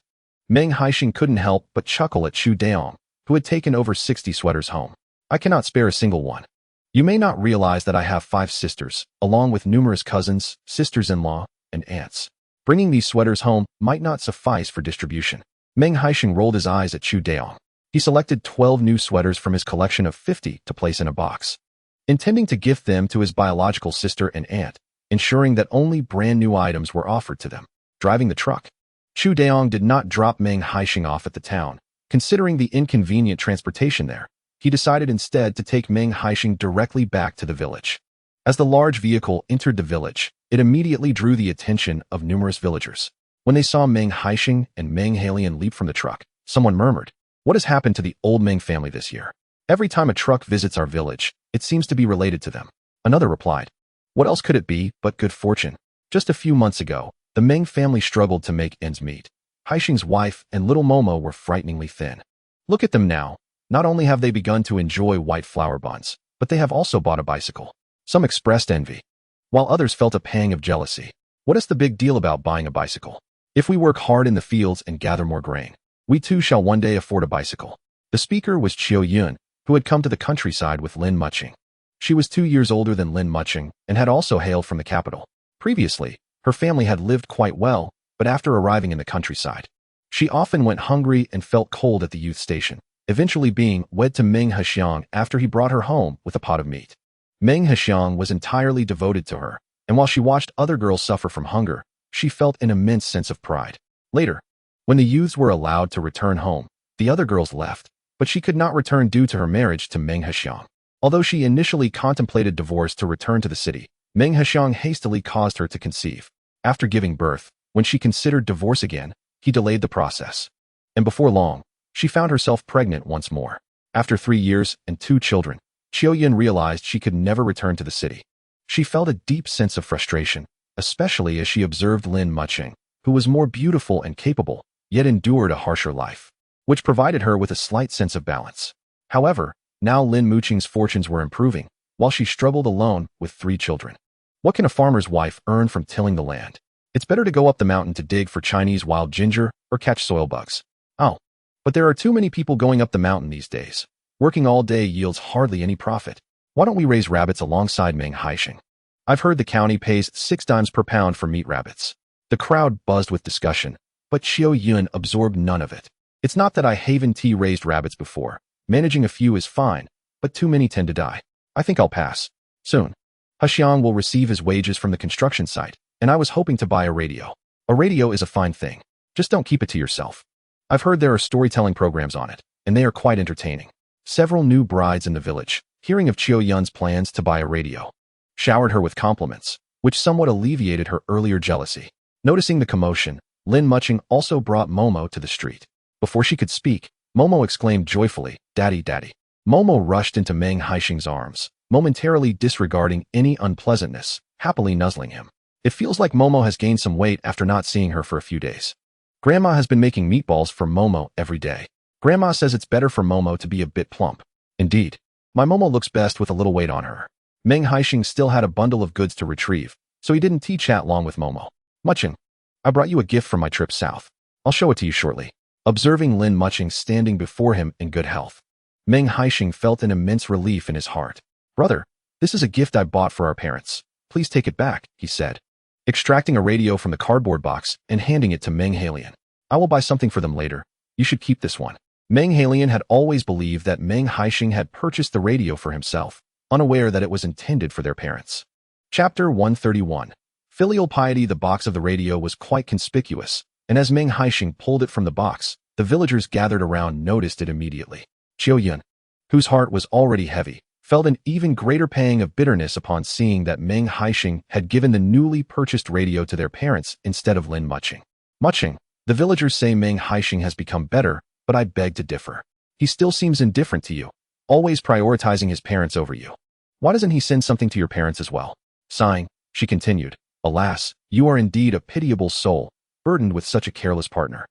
Meng Haisheng couldn't help but chuckle at Chu Daong, who had taken over 60 sweaters home. I cannot spare a single one. You may not realize that I have 5 sisters, along with numerous cousins, sisters-in-law, and aunts. Bringing these sweaters home might not suffice for distribution. Meng Haisheng rolled his eyes at Chu Daong. He selected 12 new sweaters from his collection of 50 to place in a box, intending to gift them to his biological sister and aunt, ensuring that only brand new items were offered to them. Driving the truck, Chu Daong did not drop Meng Haisheng off at the town. Considering the inconvenient transportation there, he decided instead to take Meng Haisheng directly back to the village. As the large vehicle entered the village, it immediately drew the attention of numerous villagers. When they saw Meng Haisheng and Meng Haisheng leap from the truck, someone murmured, "What has happened to the old Meng family this year? Every time a truck visits our village, it seems to be related to them." Another replied, "What else could it be but good fortune? Just a few months ago, the Meng family struggled to make ends meet. Haisheng's wife and little Momo were frighteningly thin. Look at them now. Not only have they begun to enjoy white flower buns, but they have also bought a bicycle." Some expressed envy, while others felt a pang of jealousy. What is the big deal about buying a bicycle? If we work hard in the fields and gather more grain, we too shall one day afford a bicycle. The speaker was Chiao Yun, who had come to the countryside with Lin Mucheng. She was 2 years older than Lin Mucheng and had also hailed from the capital. Previously, her family had lived quite well, but after arriving in the countryside, she often went hungry and felt cold at the youth station, eventually being wed to Meng Haisheng after he brought her home with a pot of meat. Meng Haisheng was entirely devoted to her, and while she watched other girls suffer from hunger, she felt an immense sense of pride. Later, when the youths were allowed to return home, the other girls left, but she could not return due to her marriage to Meng Haisheng. Although she initially contemplated divorce to return to the city, Meng Haisheng hastily caused her to conceive. After giving birth, when she considered divorce again, he delayed the process. And before long, she found herself pregnant once more. After 3 years and 2 children, Chiao Yun realized she could never return to the city. She felt a deep sense of frustration, especially as she observed Lin Mucheng, who was more beautiful and capable, yet endured a harsher life, which provided her with a slight sense of balance. However, now Lin Mucheng's fortunes were improving, while she struggled alone with 3 children. What can a farmer's wife earn from tilling the land? It's better to go up the mountain to dig for Chinese wild ginger or catch soil bugs. Oh, but there are too many people going up the mountain these days. Working all day yields hardly any profit. Why don't we raise rabbits alongside Meng Haisheng? I've heard the county pays 6 dimes per pound for meat rabbits. The crowd buzzed with discussion, but Chiao Yun absorbed none of it. It's not that I haven't raised rabbits before. Managing a few is fine, but too many tend to die. I think I'll pass. Soon, Haisheng will receive his wages from the construction site, and I was hoping to buy a radio. A radio is a fine thing. Just don't keep it to yourself. I've heard there are storytelling programs on it, and they are quite entertaining. Several new brides in the village, hearing of Chiao Yun's plans to buy a radio, showered her with compliments, which somewhat alleviated her earlier jealousy. Noticing the commotion, Lin Mucheng also brought Momo to the street. Before she could speak, Momo exclaimed joyfully, "Daddy, Daddy." Momo rushed into Meng Haisheng's arms, momentarily disregarding any unpleasantness, happily nuzzling him. It feels like Momo has gained some weight after not seeing her for a few days. Grandma has been making meatballs for Momo every day. Grandma says it's better for Momo to be a bit plump. Indeed, my Momo looks best with a little weight on her. Meng Haisheng still had a bundle of goods to retrieve, so he didn't chat long with Momo. Mucheng, I brought you a gift from my trip south. I'll show it to you shortly. Observing Lin Mucheng standing before him in good health, Meng Haisheng felt an immense relief in his heart. Brother, this is a gift I bought for our parents. Please take it back, he said, extracting a radio from the cardboard box and handing it to Meng Haisheng. I will buy something for them later. You should keep this one. Meng Haisheng had always believed that Meng Haisheng had purchased the radio for himself, unaware that it was intended for their parents. Chapter 131. Filial piety. The box of the radio was quite conspicuous, and as Meng Haisheng pulled it from the box, the villagers gathered around noticed it immediately. Chiao Yun, whose heart was already heavy, felt an even greater pang of bitterness upon seeing that Meng Haisheng had given the newly purchased radio to their parents instead of Lin Mucheng. Mucheng, the villagers say Meng Haisheng has become better, but I beg to differ. He still seems indifferent to you, always prioritizing his parents over you. Why doesn't he send something to your parents as well? Sighing, she continued, Alas, you are indeed a pitiable soul, burdened with such a careless partner.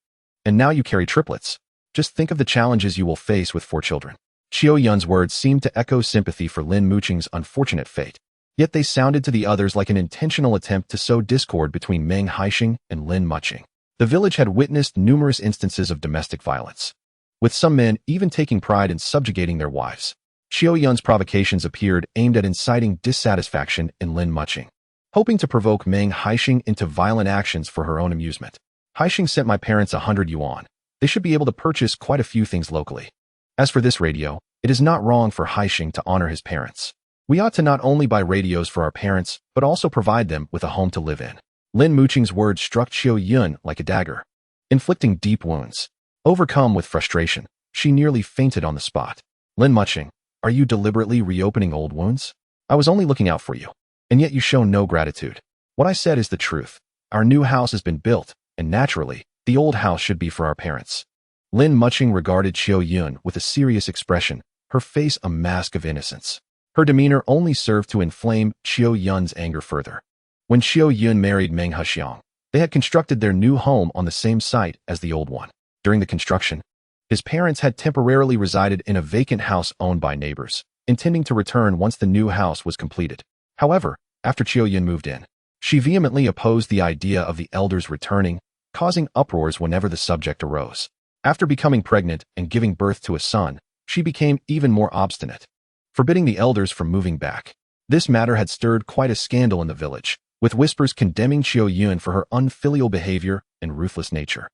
And now you carry triplets. Just think of the challenges you will face with 4 children. Chiao Yun's words seemed to echo sympathy for Lin Mucheng's unfortunate fate, yet they sounded to the others like an intentional attempt to sow discord between Meng Haisheng and Lin Mucheng. The village had witnessed numerous instances of domestic violence, with some men even taking pride in subjugating their wives. Chiao Yun's provocations appeared aimed at inciting dissatisfaction in Lin Mucheng, hoping to provoke Meng Haisheng into violent actions for her own amusement. Haisheng sent my parents 100 yuan. They should be able to purchase quite a few things locally. As for this radio, it is not wrong for Haisheng to honor his parents. We ought to not only buy radios for our parents, but also provide them with a home to live in. Lin Mucheng's words struck Chiao Yun like a dagger, inflicting deep wounds. Overcome with frustration, she nearly fainted on the spot. Lin Mucheng, are you deliberately reopening old wounds? I was only looking out for you, and yet you show no gratitude. What I said is the truth. Our new house has been built, and naturally, the old house should be for our parents. Lin Mucheng regarded Chiao Yun with a serious expression, her face a mask of innocence. Her demeanor only served to inflame Chiao Yun's anger further. When Chiao Yun married Meng Haisheng, they had constructed their new home on the same site as the old one. During the construction, his parents had temporarily resided in a vacant house owned by neighbors, intending to return once the new house was completed. However, after Chiao Yun moved in, She vehemently opposed the idea of the elders returning, causing uproars whenever the subject arose. After becoming pregnant and giving birth to a son, she became even more obstinate, forbidding the elders from moving back. This matter had stirred quite a scandal in the village, with whispers condemning Qiu Yun for her unfilial behavior and ruthless nature.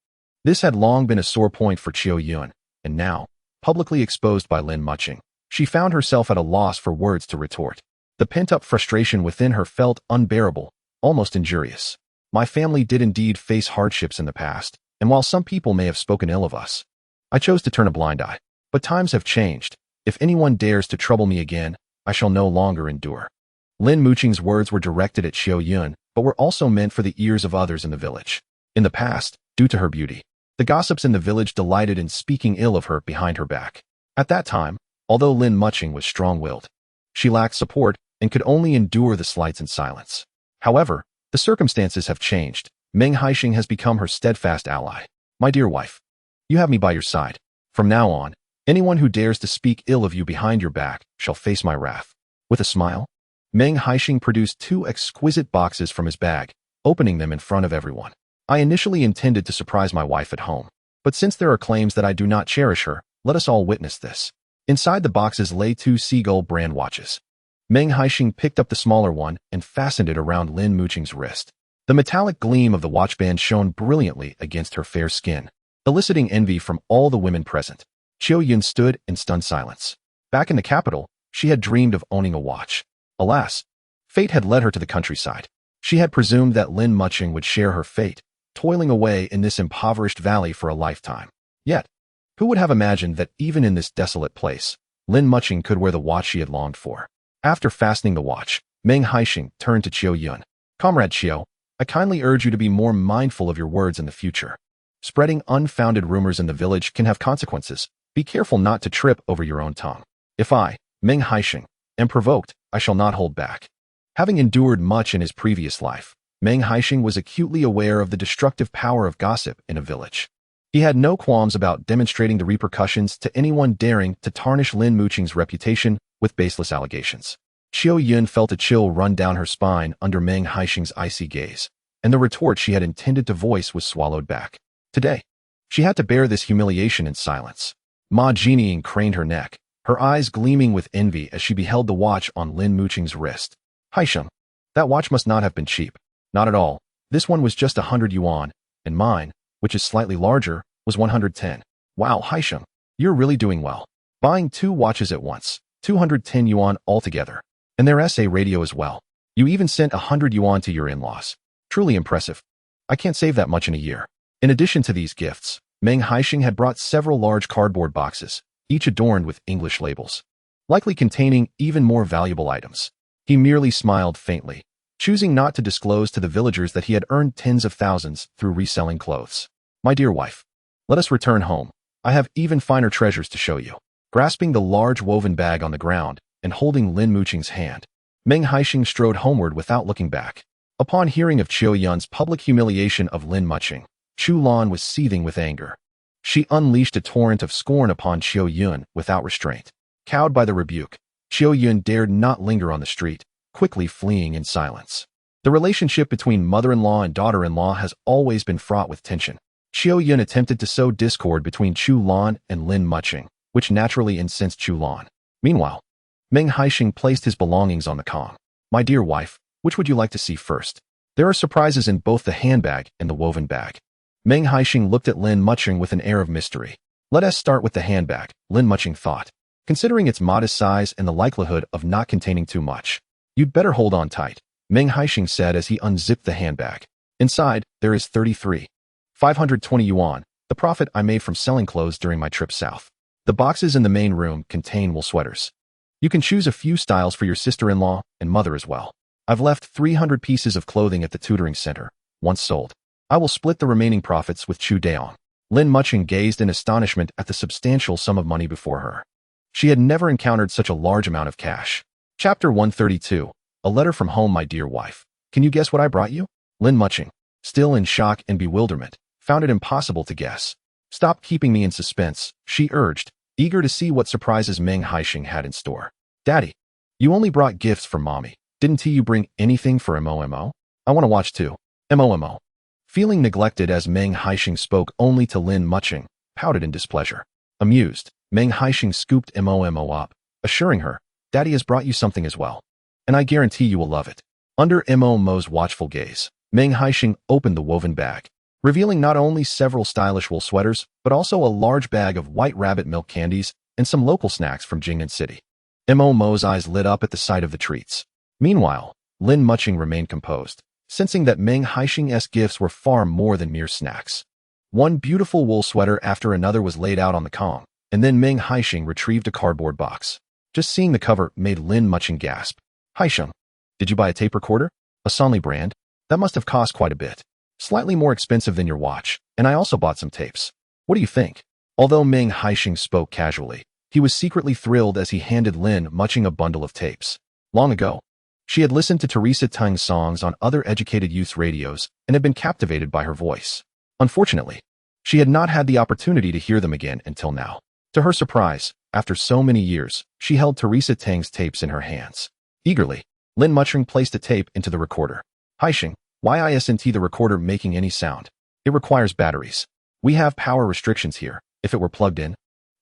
This had long been a sore point for Qiu Yun, and now, publicly exposed by Lin Mucheng, she found herself at a loss for words to retort. The pent-up frustration within her felt unbearable, almost injurious. My family did indeed face hardships in the past, and while some people may have spoken ill of us, I chose to turn a blind eye. But times have changed. If anyone dares to trouble me again, I shall no longer endure. Lin Mucheng's words were directed at Qiu Yun, but were also meant for the ears of others in the village. In the past, due to her beauty, the gossips in the village delighted in speaking ill of her behind her back. At that time, although Lin Mucheng was strong-willed, she lacked support and could only endure the slights in silence. However, the circumstances have changed. Meng Haisheng has become her steadfast ally. My dear wife, you have me by your side. From now on, anyone who dares to speak ill of you behind your back shall face my wrath. With a smile, Meng Haisheng produced 2 exquisite boxes from his bag, opening them in front of everyone. I initially intended to surprise my wife at home, but since there are claims that I do not cherish her, let us all witness this. Inside the boxes lay 2 Seagull brand watches. Meng Haisheng picked up the smaller one and fastened it around Lin Mucheng's wrist. The metallic gleam of the watchband shone brilliantly against her fair skin, eliciting envy from all the women present. Qiu Yun stood in stunned silence. Back in the capital, she had dreamed of owning a watch. Alas, fate had led her to the countryside. She had presumed that Lin Mucheng would share her fate, toiling away in this impoverished valley for a lifetime. Yet, who would have imagined that even in this desolate place, Lin Mucheng could wear the watch she had longed for? After fastening the watch, Meng Haisheng turned to Qiu Yun. Comrade Qiu, I kindly urge you to be more mindful of your words in the future. Spreading unfounded rumors in the village can have consequences. Be careful not to trip over your own tongue. If I, Meng Haisheng, am provoked, I shall not hold back. Having endured much in his previous life, Meng Haisheng was acutely aware of the destructive power of gossip in a village. He had no qualms about demonstrating the repercussions to anyone daring to tarnish Lin Mucheng's reputation with baseless allegations. Qiu Yun felt a chill run down her spine under Meng Haisheng's icy gaze, and the retort she had intended to voice was swallowed back. Today, she had to bear this humiliation in silence. Ma Jinying craned her neck, her eyes gleaming with envy as she beheld the watch on Lin Mucheng's wrist. Haisheng, that watch must not have been cheap. Not at all. This one was just 100 yuan, and mine, which is slightly larger, was 110. Wow, Haisheng, you're really doing well. Buying 2 watches at once, 210 yuan altogether. And their SA radio as well. You even sent 100 yuan to your in-laws. Truly impressive. I can't save that much in a year. In addition to these gifts, Meng Haisheng had brought several large cardboard boxes, each adorned with English labels, likely containing even more valuable items. He merely smiled faintly, choosing not to disclose to the villagers that he had earned tens of thousands through reselling clothes. My dear wife, let us return home. I have even finer treasures to show you. Grasping the large woven bag on the ground and holding Lin Mucheng's hand, Meng Haisheng strode homeward without looking back. Upon hearing of Qiu Yun's public humiliation of Lin Mucheng, Chu Lan was seething with anger. She unleashed a torrent of scorn upon Qiu Yun without restraint. Cowed by the rebuke, Qiu Yun dared not linger on the street, quickly fleeing in silence. The relationship between mother-in-law and daughter-in-law has always been fraught with tension. Qiu Yun attempted to sow discord between Chu Lan and Lin Mucheng, which naturally incensed Chu Lan. Meanwhile, Meng Haisheng placed his belongings on the Kong. My dear wife, which would you like to see first? There are surprises in both the handbag and the woven bag. Meng Haisheng looked at Lin Mucheng with an air of mystery. Let us start with the handbag, Lin Mucheng thought. Considering its modest size and the likelihood of not containing too much, you'd better hold on tight, Meng Haisheng said as he unzipped the handbag. Inside, there is 520 yuan, the profit I made from selling clothes during my trip south. The boxes in the main room contain wool sweaters. You can choose a few styles for your sister-in-law and mother as well. I've left 300 pieces of clothing at the tutoring center, once sold. I will split the remaining profits with Chu Daong. Lin Mucheng gazed in astonishment at the substantial sum of money before her. She had never encountered such a large amount of cash. Chapter 132. A letter from home, my dear wife. Can you guess what I brought you? Lin Mucheng, still in shock and bewilderment, found it impossible to guess. Stop keeping me in suspense, she urged, eager to see what surprises Meng Haisheng had in store. Daddy, you only brought gifts for mommy. Didn't you bring anything for Momo? I want to watch too. Momo. Feeling neglected as Meng Haisheng spoke only to Lin Mucheng, pouted in displeasure. Amused, Meng Haisheng scooped Momo up, assuring her, Daddy has brought you something as well. And I guarantee you will love it. Under Momo's watchful gaze, Meng Haisheng opened the woven bag, revealing not only several stylish wool sweaters, but also a large bag of white rabbit milk candies and some local snacks from Jingnan City. Momo's eyes lit up at the sight of the treats. Meanwhile, Lin Mucheng remained composed, sensing that Meng Haisheng's gifts were far more than mere snacks. One beautiful wool sweater after another was laid out on the Kong, and then Meng Haisheng retrieved a cardboard box. Just seeing the cover made Lin Mucheng gasp. Haisheng, did you buy a tape recorder? A Sonly brand? That must have cost quite a bit. Slightly more expensive than your watch, and I also bought some tapes. What do you think? Although Meng Haisheng spoke casually, he was secretly thrilled as he handed Lin Mucheng a bundle of tapes. Long ago, she had listened to Teresa Teng's songs on other educated youth's radios and had been captivated by her voice. Unfortunately, she had not had the opportunity to hear them again until now. To her surprise, after so many years, she held Teresa Teng's tapes in her hands. Eagerly, Lin Mucheng placed a tape into the recorder. Haisheng, why isn't the recorder making any sound? It requires batteries. We have power restrictions here. If it were plugged in,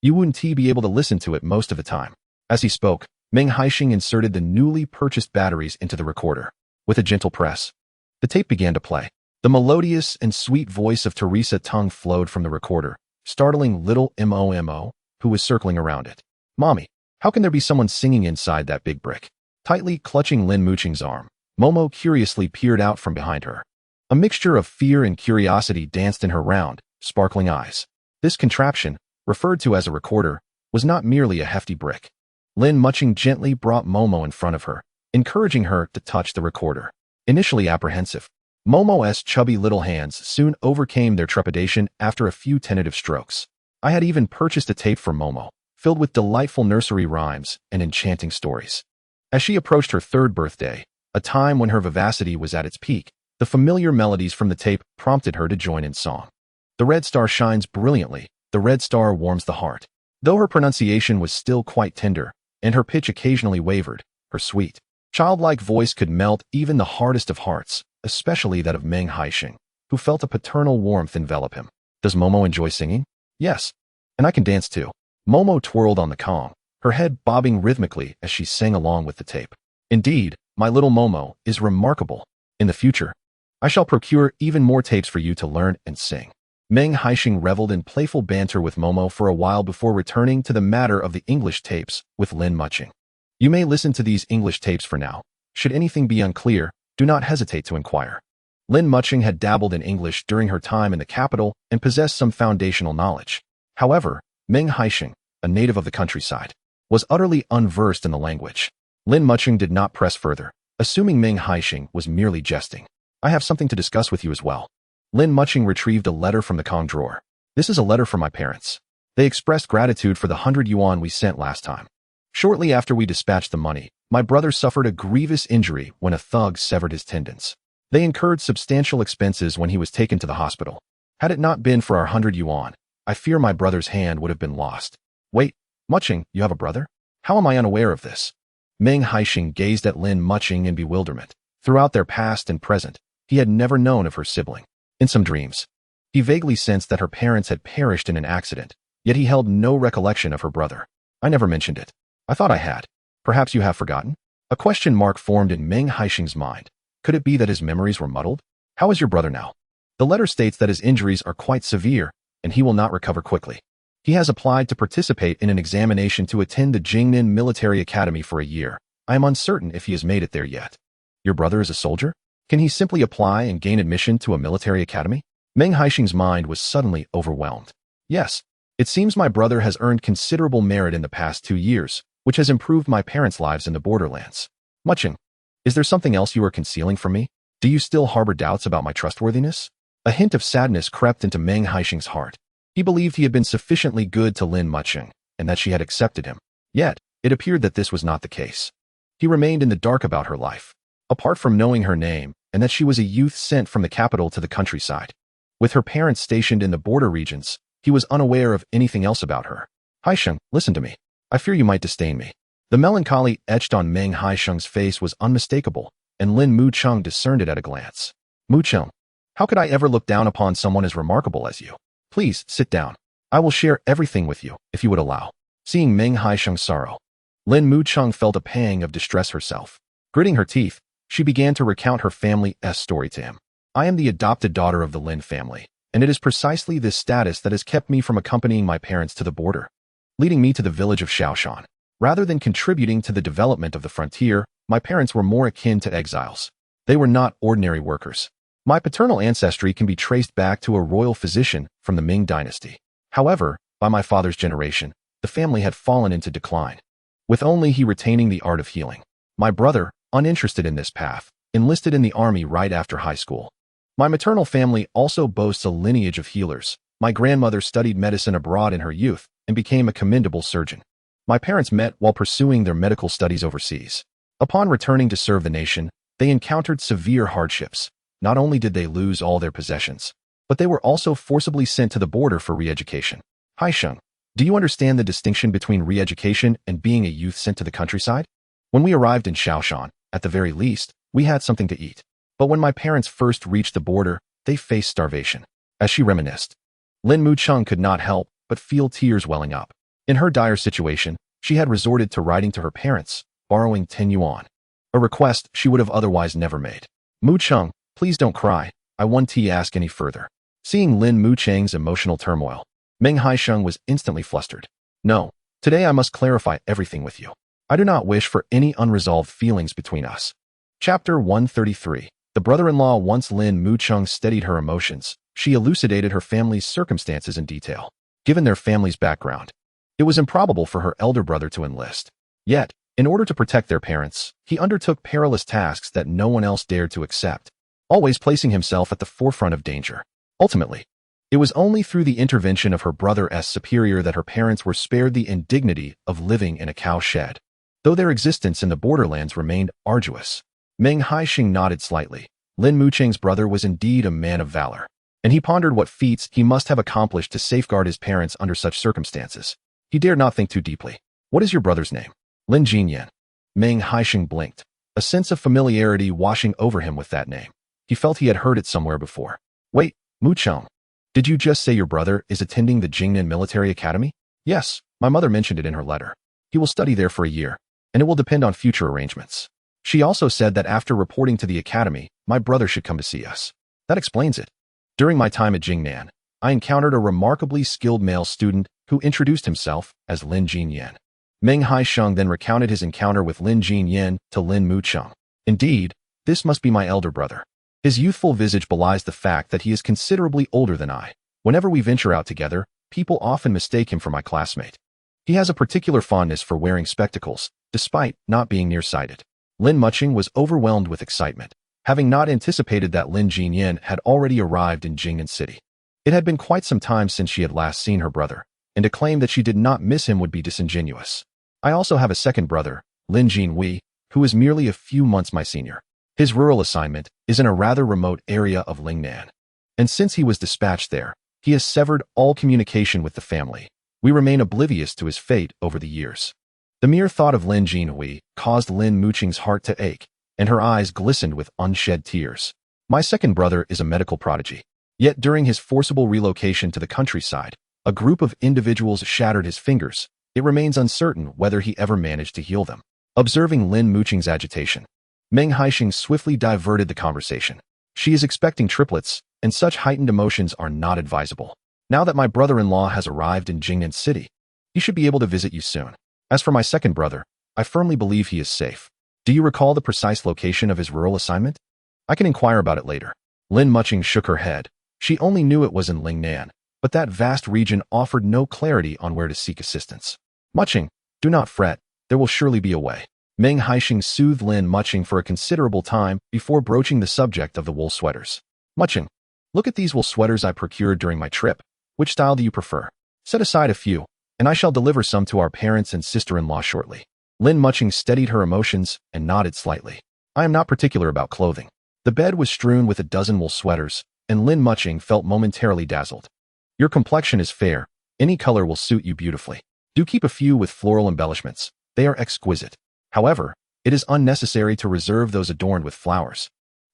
you wouldn't be able to listen to it most of the time. As he spoke, Meng Haisheng inserted the newly purchased batteries into the recorder. With a gentle press, the tape began to play. The melodious and sweet voice of Teresa Teng flowed from the recorder, startling little Momo, who was circling around it. Mommy, how can there be someone singing inside that big brick? Tightly clutching Lin Mucheng's arm, Momo curiously peered out from behind her. A mixture of fear and curiosity danced in her round, sparkling eyes. This contraption, referred to as a recorder, was not merely a hefty brick. Lin Mucheng gently brought Momo in front of her, encouraging her to touch the recorder. Initially apprehensive, Momo's chubby little hands soon overcame their trepidation after a few tentative strokes. I had even purchased a tape for Momo, filled with delightful nursery rhymes and enchanting stories. As she approached her 3rd birthday, a time when her vivacity was at its peak, the familiar melodies from the tape prompted her to join in song. The red star shines brilliantly, the red star warms the heart. Though her pronunciation was still quite tender, and her pitch occasionally wavered, her sweet, childlike voice could melt even the hardest of hearts, especially that of Meng Haisheng, who felt a paternal warmth envelop him. Does Momo enjoy singing? Yes. And I can dance too. Momo twirled on the Kong, her head bobbing rhythmically as she sang along with the tape. Indeed, my little Momo is remarkable. In the future, I shall procure even more tapes for you to learn and sing. Meng Haisheng reveled in playful banter with Momo for a while before returning to the matter of the English tapes with Lin Mucheng. You may listen to these English tapes for now. Should anything be unclear, do not hesitate to inquire. Lin Mucheng had dabbled in English during her time in the capital and possessed some foundational knowledge. However, Meng Haisheng, a native of the countryside, was utterly unversed in the language. Lin Mucheng did not press further, assuming Meng Haisheng was merely jesting. I have something to discuss with you as well. Lin Mucheng retrieved a letter from the Kong drawer. This is a letter from my parents. They expressed gratitude for the 100 yuan we sent last time. Shortly after we dispatched the money, my brother suffered a grievous injury when a thug severed his tendons. They incurred substantial expenses when he was taken to the hospital. Had it not been for our 100 yuan, I fear my brother's hand would have been lost. Wait, Mucheng, you have a brother? How am I unaware of this? Meng Haisheng gazed at Lin Mucheng in bewilderment. Throughout their past and present, he had never known of her sibling. In some dreams, he vaguely sensed that her parents had perished in an accident, yet he held no recollection of her brother. I never mentioned it. I thought I had. Perhaps you have forgotten? A question mark formed in Meng Haisheng's mind. Could it be that his memories were muddled? How is your brother now? The letter states that his injuries are quite severe, and he will not recover quickly. He has applied to participate in an examination to attend the Jingnan Military Academy for a year. I am uncertain if he has made it there yet. Your brother is a soldier? Can he simply apply and gain admission to a military academy? Meng Haisheng's mind was suddenly overwhelmed. Yes, it seems my brother has earned considerable merit in the past 2 years, which has improved my parents' lives in the borderlands. Mucheng, is there something else you are concealing from me? Do you still harbor doubts about my trustworthiness? A hint of sadness crept into Meng Haisheng's heart. He believed he had been sufficiently good to Lin Mucheng, and that she had accepted him. Yet, it appeared that this was not the case. He remained in the dark about her life. Apart from knowing her name, and that she was a youth sent from the capital to the countryside. With her parents stationed in the border regions, he was unaware of anything else about her. Haisheng, listen to me. I fear you might disdain me. The melancholy etched on Meng Haisheng's face was unmistakable, and Lin Mucheng discerned it at a glance. Mucheng, how could I ever look down upon someone as remarkable as you? Please, sit down. I will share everything with you, if you would allow. Seeing Meng Haisheng's sorrow, Lin Mucheng felt a pang of distress herself. Gritting her teeth, she began to recount her family's story to him. I am the adopted daughter of the Lin family, and it is precisely this status that has kept me from accompanying my parents to the border, leading me to the village of Shaoshan. Rather than contributing to the development of the frontier, my parents were more akin to exiles. They were not ordinary workers. My paternal ancestry can be traced back to a royal physician from the Ming dynasty. However, by my father's generation, the family had fallen into decline, with only he retaining the art of healing. My brother, uninterested in this path, enlisted in the army right after high school. My maternal family also boasts a lineage of healers. My grandmother studied medicine abroad in her youth and became a commendable surgeon. My parents met while pursuing their medical studies overseas. Upon returning to serve the nation, they encountered severe hardships. Not only did they lose all their possessions, but they were also forcibly sent to the border for re-education. Haisheng, do you understand the distinction between re-education and being a youth sent to the countryside? When we arrived in Shaoshan, at the very least, we had something to eat. But when my parents first reached the border, they faced starvation. As she reminisced, Lin Mucheng could not help but feel tears welling up. In her dire situation, she had resorted to writing to her parents, borrowing 10 yuan, a request she would have otherwise never made. Mucheng, please don't cry, I won't ask any further. Seeing Lin Mucheng's emotional turmoil, Meng Haisheng was instantly flustered. No, today I must clarify everything with you. I do not wish for any unresolved feelings between us. Chapter 133. The brother-in-law. Once Lin Mucheng steadied her emotions, she elucidated her family's circumstances in detail. Given their family's background, it was improbable for her elder brother to enlist. Yet, in order to protect their parents, he undertook perilous tasks that no one else dared to accept, always placing himself at the forefront of danger. Ultimately, it was only through the intervention of her brother's superior that her parents were spared the indignity of living in a cow shed, though their existence in the borderlands remained arduous. Meng Haisheng nodded slightly. Lin Mucheng's brother was indeed a man of valor, and he pondered what feats he must have accomplished to safeguard his parents under such circumstances. He dared not think too deeply. What is your brother's name? Lin Jinyan. Meng Haisheng blinked, a sense of familiarity washing over him with that name. He felt he had heard it somewhere before. Wait, Mucheng, did you just say your brother is attending the Jingnan Military Academy? Yes, my mother mentioned it in her letter. He will study there for a year, and it will depend on future arrangements. She also said that after reporting to the academy, my brother should come to see us. That explains it. During my time at Jingnan, I encountered a remarkably skilled male student who introduced himself as Lin Jinyan. Meng Haisheng then recounted his encounter with Lin Jinyan to Lin Mucheng. Indeed, this must be my elder brother. His youthful visage belies the fact that he is considerably older than I. Whenever we venture out together, people often mistake him for my classmate. He has a particular fondness for wearing spectacles, despite not being nearsighted. Lin Mucheng was overwhelmed with excitement, having not anticipated that Lin Jinyan had already arrived in Jingnan City. It had been quite some time since she had last seen her brother, and to claim that she did not miss him would be disingenuous. I also have a second brother, Lin Jinhui, who is merely a few months my senior. His rural assignment is in a rather remote area of Lingnan, and since he was dispatched there, he has severed all communication with the family. We remain oblivious to his fate over the years. The mere thought of Lin Jinhui caused Lin Mucheng's heart to ache, and her eyes glistened with unshed tears. My second brother is a medical prodigy. Yet during his forcible relocation to the countryside, a group of individuals shattered his fingers. It remains uncertain whether he ever managed to heal them. Observing Lin Mucheng's agitation, Meng Haisheng swiftly diverted the conversation. She is expecting triplets, and such heightened emotions are not advisable. Now that my brother-in-law has arrived in Jingnan City, he should be able to visit you soon. As for my second brother, I firmly believe he is safe. Do you recall the precise location of his rural assignment? I can inquire about it later. Lin Mucheng shook her head. She only knew it was in Lingnan, but that vast region offered no clarity on where to seek assistance. Mucheng, do not fret, there will surely be a way. Meng Haisheng soothed Lin Mucheng for a considerable time before broaching the subject of the wool sweaters. Mucheng, look at these wool sweaters I procured during my trip. Which style do you prefer? Set aside a few, and I shall deliver some to our parents and sister-in-law shortly. Lin Mucheng steadied her emotions and nodded slightly. I am not particular about clothing. The bed was strewn with a dozen wool sweaters, and Lin Mucheng felt momentarily dazzled. Your complexion is fair. Any color will suit you beautifully. Do keep a few with floral embellishments. They are exquisite. However, It is unnecessary to reserve those adorned with flowers,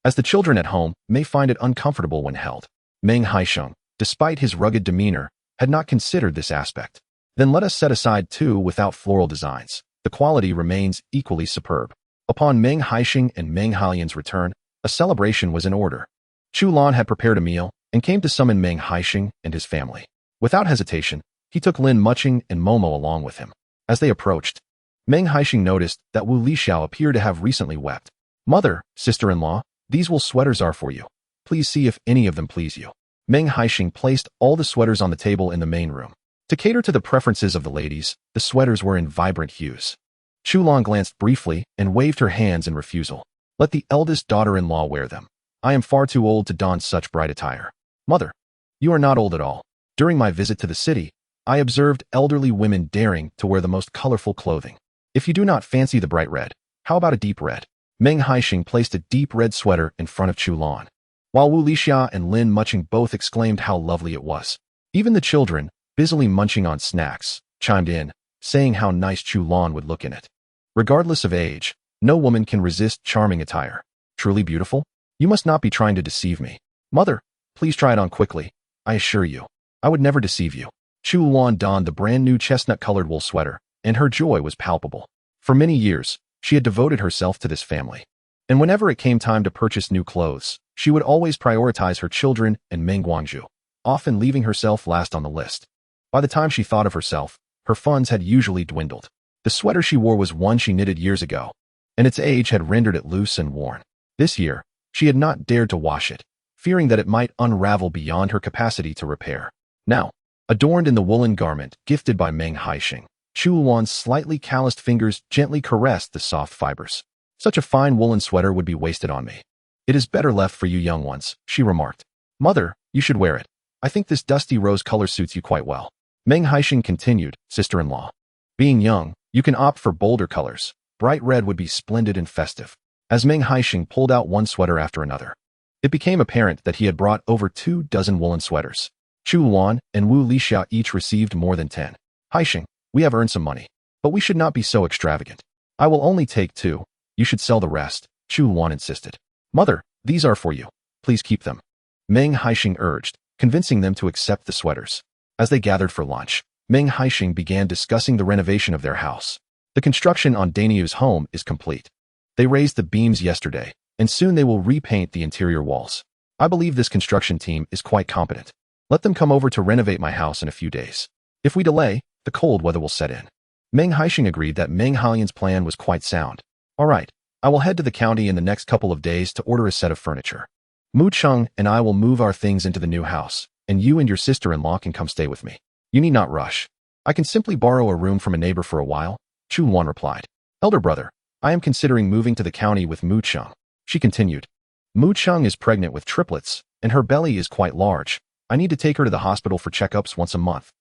as the children at home may find it uncomfortable when held. Meng Haisheng, despite his rugged demeanor, had not considered this aspect. Then let us set aside two without floral designs. The quality remains equally superb. Upon Meng Haisheng and Meng Halian's return, a celebration was in order. Chu Lan had prepared a meal and came to summon Meng Haisheng and his family. Without hesitation, he took Lin Mucheng and Momo along with him. As they approached, Meng Haisheng noticed that Wu Lixiao appeared to have recently wept. "Mother, sister-in-law, these wool sweaters are for you. Please see if any of them please you." Meng Haisheng placed all the sweaters on the table in the main room. To cater to the preferences of the ladies, the sweaters were in vibrant hues. Chu Lan glanced briefly and waved her hands in refusal. "Let the eldest daughter-in-law wear them. I am far too old to don such bright attire." "Mother, you are not old at all. During my visit to the city, I observed elderly women daring to wear the most colorful clothing. If you do not fancy the bright red, how about a deep red?" Meng Haisheng placed a deep red sweater in front of Chu Lan, while Wu Lixia and Lin Mucheng both exclaimed how lovely it was. Even the children, busily munching on snacks, chimed in, saying how nice Chu Lan would look in it. Regardless of age, no woman can resist charming attire. Truly beautiful? You must not be trying to deceive me. "Mother, please try it on quickly. I assure you, I would never deceive you." Chu Lan donned the brand new chestnut-colored wool sweater, and her joy was palpable. For many years, she had devoted herself to this family. And whenever it came time to purchase new clothes, she would always prioritize her children and Meng Guangzhu, often leaving herself last on the list. By the time she thought of herself, her funds had usually dwindled. The sweater she wore was one she knitted years ago, and its age had rendered it loose and worn. This year, she had not dared to wash it, fearing that it might unravel beyond her capacity to repair. Now, adorned in the woolen garment gifted by Meng Haisheng, Chu Lan's slightly calloused fingers gently caressed the soft fibers. "Such a fine woolen sweater would be wasted on me. It is better left for you young ones," she remarked. "Mother, you should wear it. I think this dusty rose color suits you quite well." Meng Haisheng continued, "Sister-in-law, being young, you can opt for bolder colors. Bright red would be splendid and festive." As Meng Haisheng pulled out one sweater after another, it became apparent that he had brought over 24 woolen sweaters. Chu Lan and Wu Lixia each received more than 10. "Haisheng, we have earned some money, but we should not be so extravagant. I will only take 2. You should sell the rest," Chu Lan insisted. "Mother, these are for you. Please keep them," Meng Haisheng urged, convincing them to accept the sweaters. As they gathered for lunch, Meng Haisheng began discussing the renovation of their house. The construction on Daniu's home is complete. They raised the beams yesterday, and soon they will repaint the interior walls. "I believe this construction team is quite competent. Let them come over to renovate my house in a few days. If we delay, the cold weather will set in." Meng Haisheng agreed that Meng Halian's plan was quite sound. "All right, I will head to the county in the next couple of days to order a set of furniture. Mucheng and I will move our things into the new house, and you and your sister-in-law can come stay with me. You need not rush. I can simply borrow a room from a neighbor for a while," Chu Lan replied. "Elder brother, I am considering moving to the county with Mucheng," she continued. "Mucheng is pregnant with triplets, and her belly is quite large. I need to take her to the hospital for checkups once a month,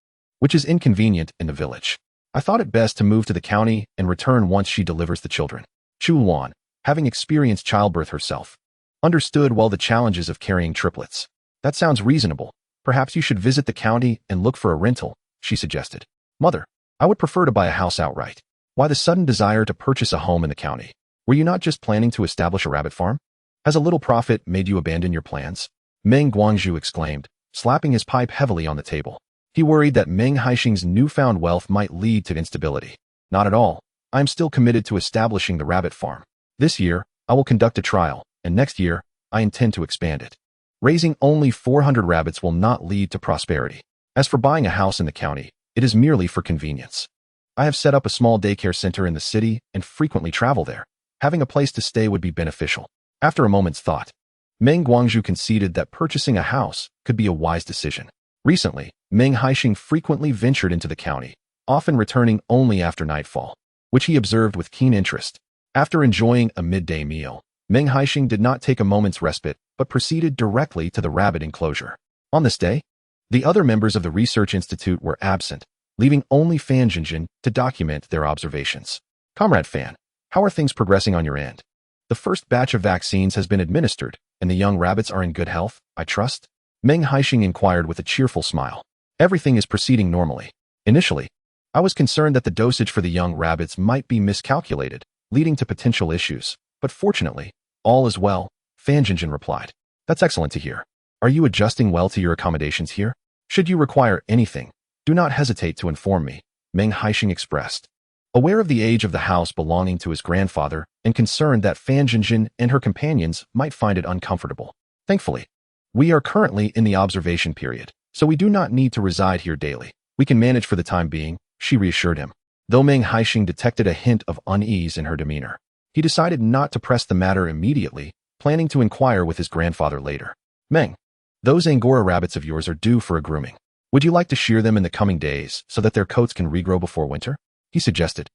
which is inconvenient in the village. I thought it best to move to the county and return once she delivers the children." Chu Lan, having experienced childbirth herself, understood well the challenges of carrying triplets. "That sounds reasonable. Perhaps you should visit the county and look for a rental," she suggested. "Mother, I would prefer to buy a house outright. Why the sudden desire to purchase a home in the county? Were you not just planning to establish a rabbit farm? Has a little profit made you abandon your plans?" Meng Guangzhu exclaimed, slapping his pipe heavily on the table. He worried that Meng Haisheng's newfound wealth might lead to instability. "Not at all. I am still committed to establishing the rabbit farm. This year, I will conduct a trial, and next year, I intend to expand it. Raising only 400 rabbits will not lead to prosperity. As for buying a house in the county, it is merely for convenience. I have set up a small daycare center in the city and frequently travel there. Having a place to stay would be beneficial." After a moment's thought, Meng Guangzhu conceded that purchasing a house could be a wise decision. Recently, Meng Haisheng frequently ventured into the county, often returning only after nightfall, which he observed with keen interest. After enjoying a midday meal, Meng Haisheng did not take a moment's respite, but proceeded directly to the rabbit enclosure. On this day, the other members of the research institute were absent, leaving only Fan Jinjin to document their observations. "Comrade Fan, how are things progressing on your end? The first batch of vaccines has been administered, and the young rabbits are in good health, I trust?" Meng Haisheng inquired with a cheerful smile. "Everything is proceeding normally. Initially, I was concerned that the dosage for the young rabbits might be miscalculated, leading to potential issues. But fortunately, all is well, Fan Jinjin replied. That's excellent to hear. Are you adjusting well to your accommodations here? Should you require anything, do not hesitate to inform me, Meng Haisheng expressed. Aware of the age of the house belonging to his grandfather and concerned that Fan Jinjin and her companions might find it uncomfortable. Thankfully, we are currently in the observation period, so we do not need to reside here daily. We can manage for the time being, she reassured him. Though Meng Haisheng detected a hint of unease in her demeanor, he decided not to press the matter immediately, planning to inquire with his grandfather later. Meng, those Angora rabbits of yours are due for a grooming. Would you like to shear them in the coming days so that their coats can regrow before winter? He suggested.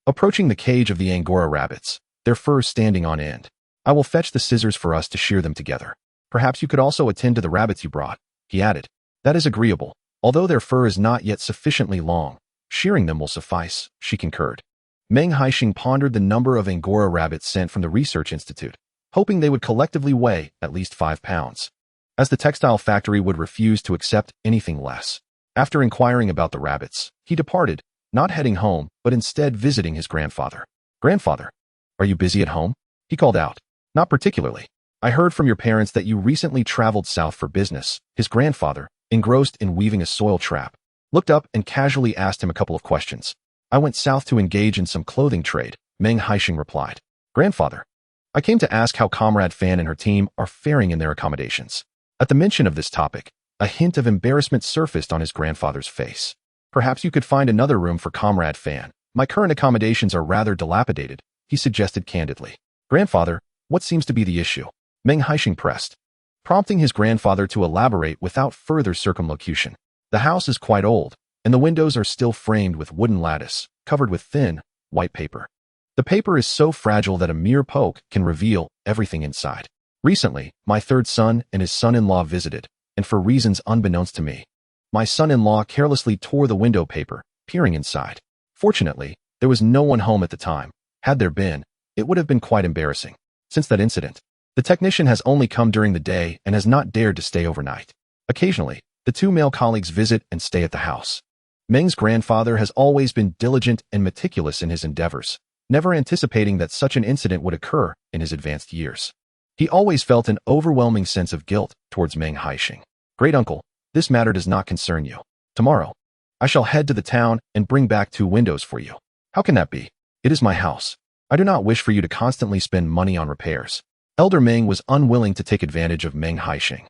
Approaching the cage of the Angora rabbits, their furs standing on end. I will fetch the scissors for us to shear them together. Perhaps you could also attend to the rabbits you brought, he added. That is agreeable. Although their fur is not yet sufficiently long, shearing them will suffice, she concurred. Meng Haisheng pondered the number of Angora rabbits sent from the research institute, hoping they would collectively weigh at least 5 pounds. As the textile factory would refuse to accept anything less. After inquiring about the rabbits, he departed, not heading home, but instead visiting his grandfather. Grandfather, are you busy at home? He called out. Not particularly. I heard from your parents that you recently traveled south for business. His grandfather, engrossed in weaving a soil trap, looked up and casually asked him a couple of questions. I went south to engage in some clothing trade, Meng Haisheng replied. Grandfather, I came to ask how Comrade Fan and her team are faring in their accommodations. At the mention of this topic, a hint of embarrassment surfaced on his grandfather's face. Perhaps you could find another room for Comrade Fan. My current accommodations are rather dilapidated, he suggested candidly. Grandfather, what seems to be the issue? Meng Haisheng pressed, prompting his grandfather to elaborate without further circumlocution. The house is quite old, and the windows are still framed with wooden lattice, covered with thin, white paper. The paper is so fragile that a mere poke can reveal everything inside. Recently, my third son and his son-in-law visited, and for reasons unbeknownst to me, my son-in-law carelessly tore the window paper, peering inside. Fortunately, there was no one home at the time. Had there been, it would have been quite embarrassing. Since that incident, the technician has only come during the day and has not dared to stay overnight. Occasionally, the two male colleagues visit and stay at the house. Meng's grandfather has always been diligent and meticulous in his endeavors, never anticipating that such an incident would occur in his advanced years. He always felt an overwhelming sense of guilt towards Meng Haisheng. Great uncle, this matter does not concern you. Tomorrow, I shall head to the town and bring back 2 windows for you. How can that be? It is my house. I do not wish for you to constantly spend money on repairs. Elder Meng was unwilling to take advantage of Meng Haisheng.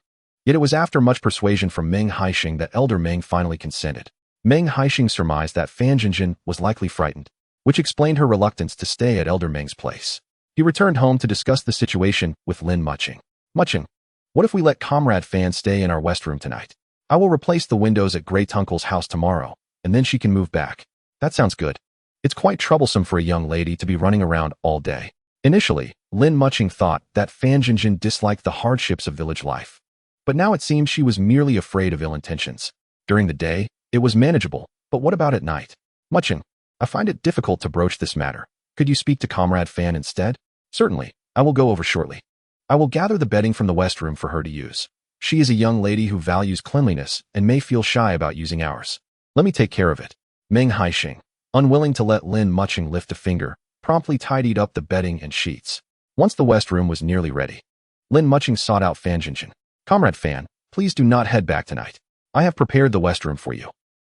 Yet it was after much persuasion from Meng Haisheng that Elder Meng finally consented. Meng Haisheng surmised that Fan Jinjin was likely frightened, which explained her reluctance to stay at Elder Meng's place. He returned home to discuss the situation with Lin Mucheng. Mucheng, what if we let Comrade Fan stay in our west room tonight? I will replace the windows at Great Uncle's house tomorrow, and then she can move back. That sounds good. It's quite troublesome for a young lady to be running around all day. Initially, Lin Mucheng thought that Fan Jinjin disliked the hardships of village life. But now it seemed she was merely afraid of ill intentions. During the day, it was manageable, but what about at night? Mucheng, I find it difficult to broach this matter. Could you speak to Comrade Fan instead? Certainly, I will go over shortly. I will gather the bedding from the west room for her to use. She is a young lady who values cleanliness and may feel shy about using ours. Let me take care of it. Meng Haisheng, unwilling to let Lin Mucheng lift a finger, promptly tidied up the bedding and sheets. Once the west room was nearly ready, Lin Mucheng sought out Fan Jinjin. Comrade Fan, please do not head back tonight. I have prepared the west room for you.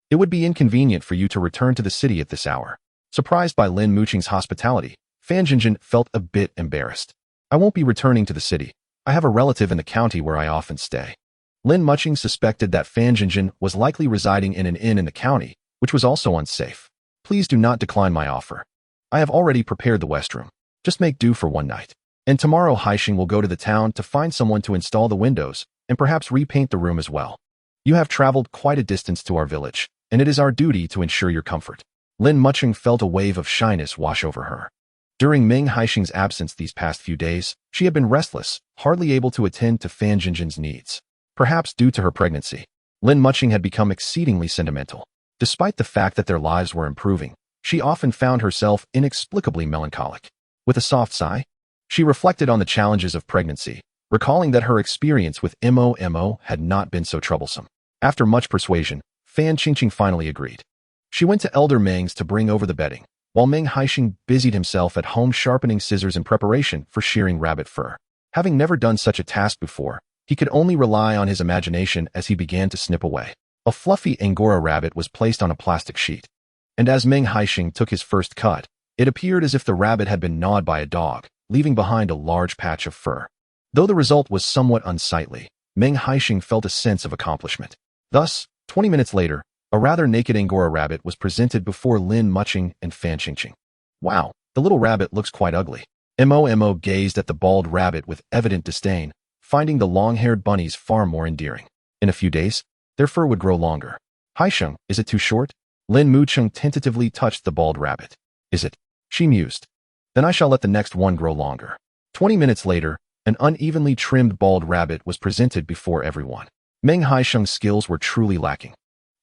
It would be inconvenient for you to return to the city at this hour. Surprised by Lin Mucheng's hospitality, Fan Jinjin felt a bit embarrassed. I won't be returning to the city. I have a relative in the county where I often stay. Lin Mucheng suspected that Fan Jinjin was likely residing in an inn in the county, which was also unsafe. Please do not decline my offer. I have already prepared the west room. Just make do for one night. And tomorrow Haisheng will go to the town to find someone to install the windows and perhaps repaint the room as well. You have traveled quite a distance to our village, and it is our duty to ensure your comfort. Lin Mucheng felt a wave of shyness wash over her. During Meng Haisheng's absence these past few days, she had been restless, hardly able to attend to Fan Jinjin's needs. Perhaps due to her pregnancy, Lin Mucheng had become exceedingly sentimental. Despite the fact that their lives were improving, she often found herself inexplicably melancholic. With a soft sigh, she reflected on the challenges of pregnancy, recalling that her experience with Momo had not been so troublesome. After much persuasion, Fan Jinjin finally agreed. She went to Elder Meng's to bring over the bedding, while Meng Haisheng busied himself at home sharpening scissors in preparation for shearing rabbit fur. Having never done such a task before, he could only rely on his imagination as he began to snip away. A fluffy Angora rabbit was placed on a plastic sheet, and as Meng Haisheng took his first cut, it appeared as if the rabbit had been gnawed by a dog, leaving behind a large patch of fur. Though the result was somewhat unsightly, Meng Haisheng felt a sense of accomplishment. Thus, 20 minutes later, a rather naked Angora rabbit was presented before Lin Mucheng and Fan Qingqing. Wow, the little rabbit looks quite ugly. Momo gazed at the bald rabbit with evident disdain, finding the long-haired bunnies far more endearing. In a few days, their fur would grow longer. Haisheng, is it too short? Lin Mucheng tentatively touched the bald rabbit. Is it? She mused. Then I shall let the next one grow longer. 20 minutes later, an unevenly trimmed bald rabbit was presented before everyone. Meng Haisheng's skills were truly lacking,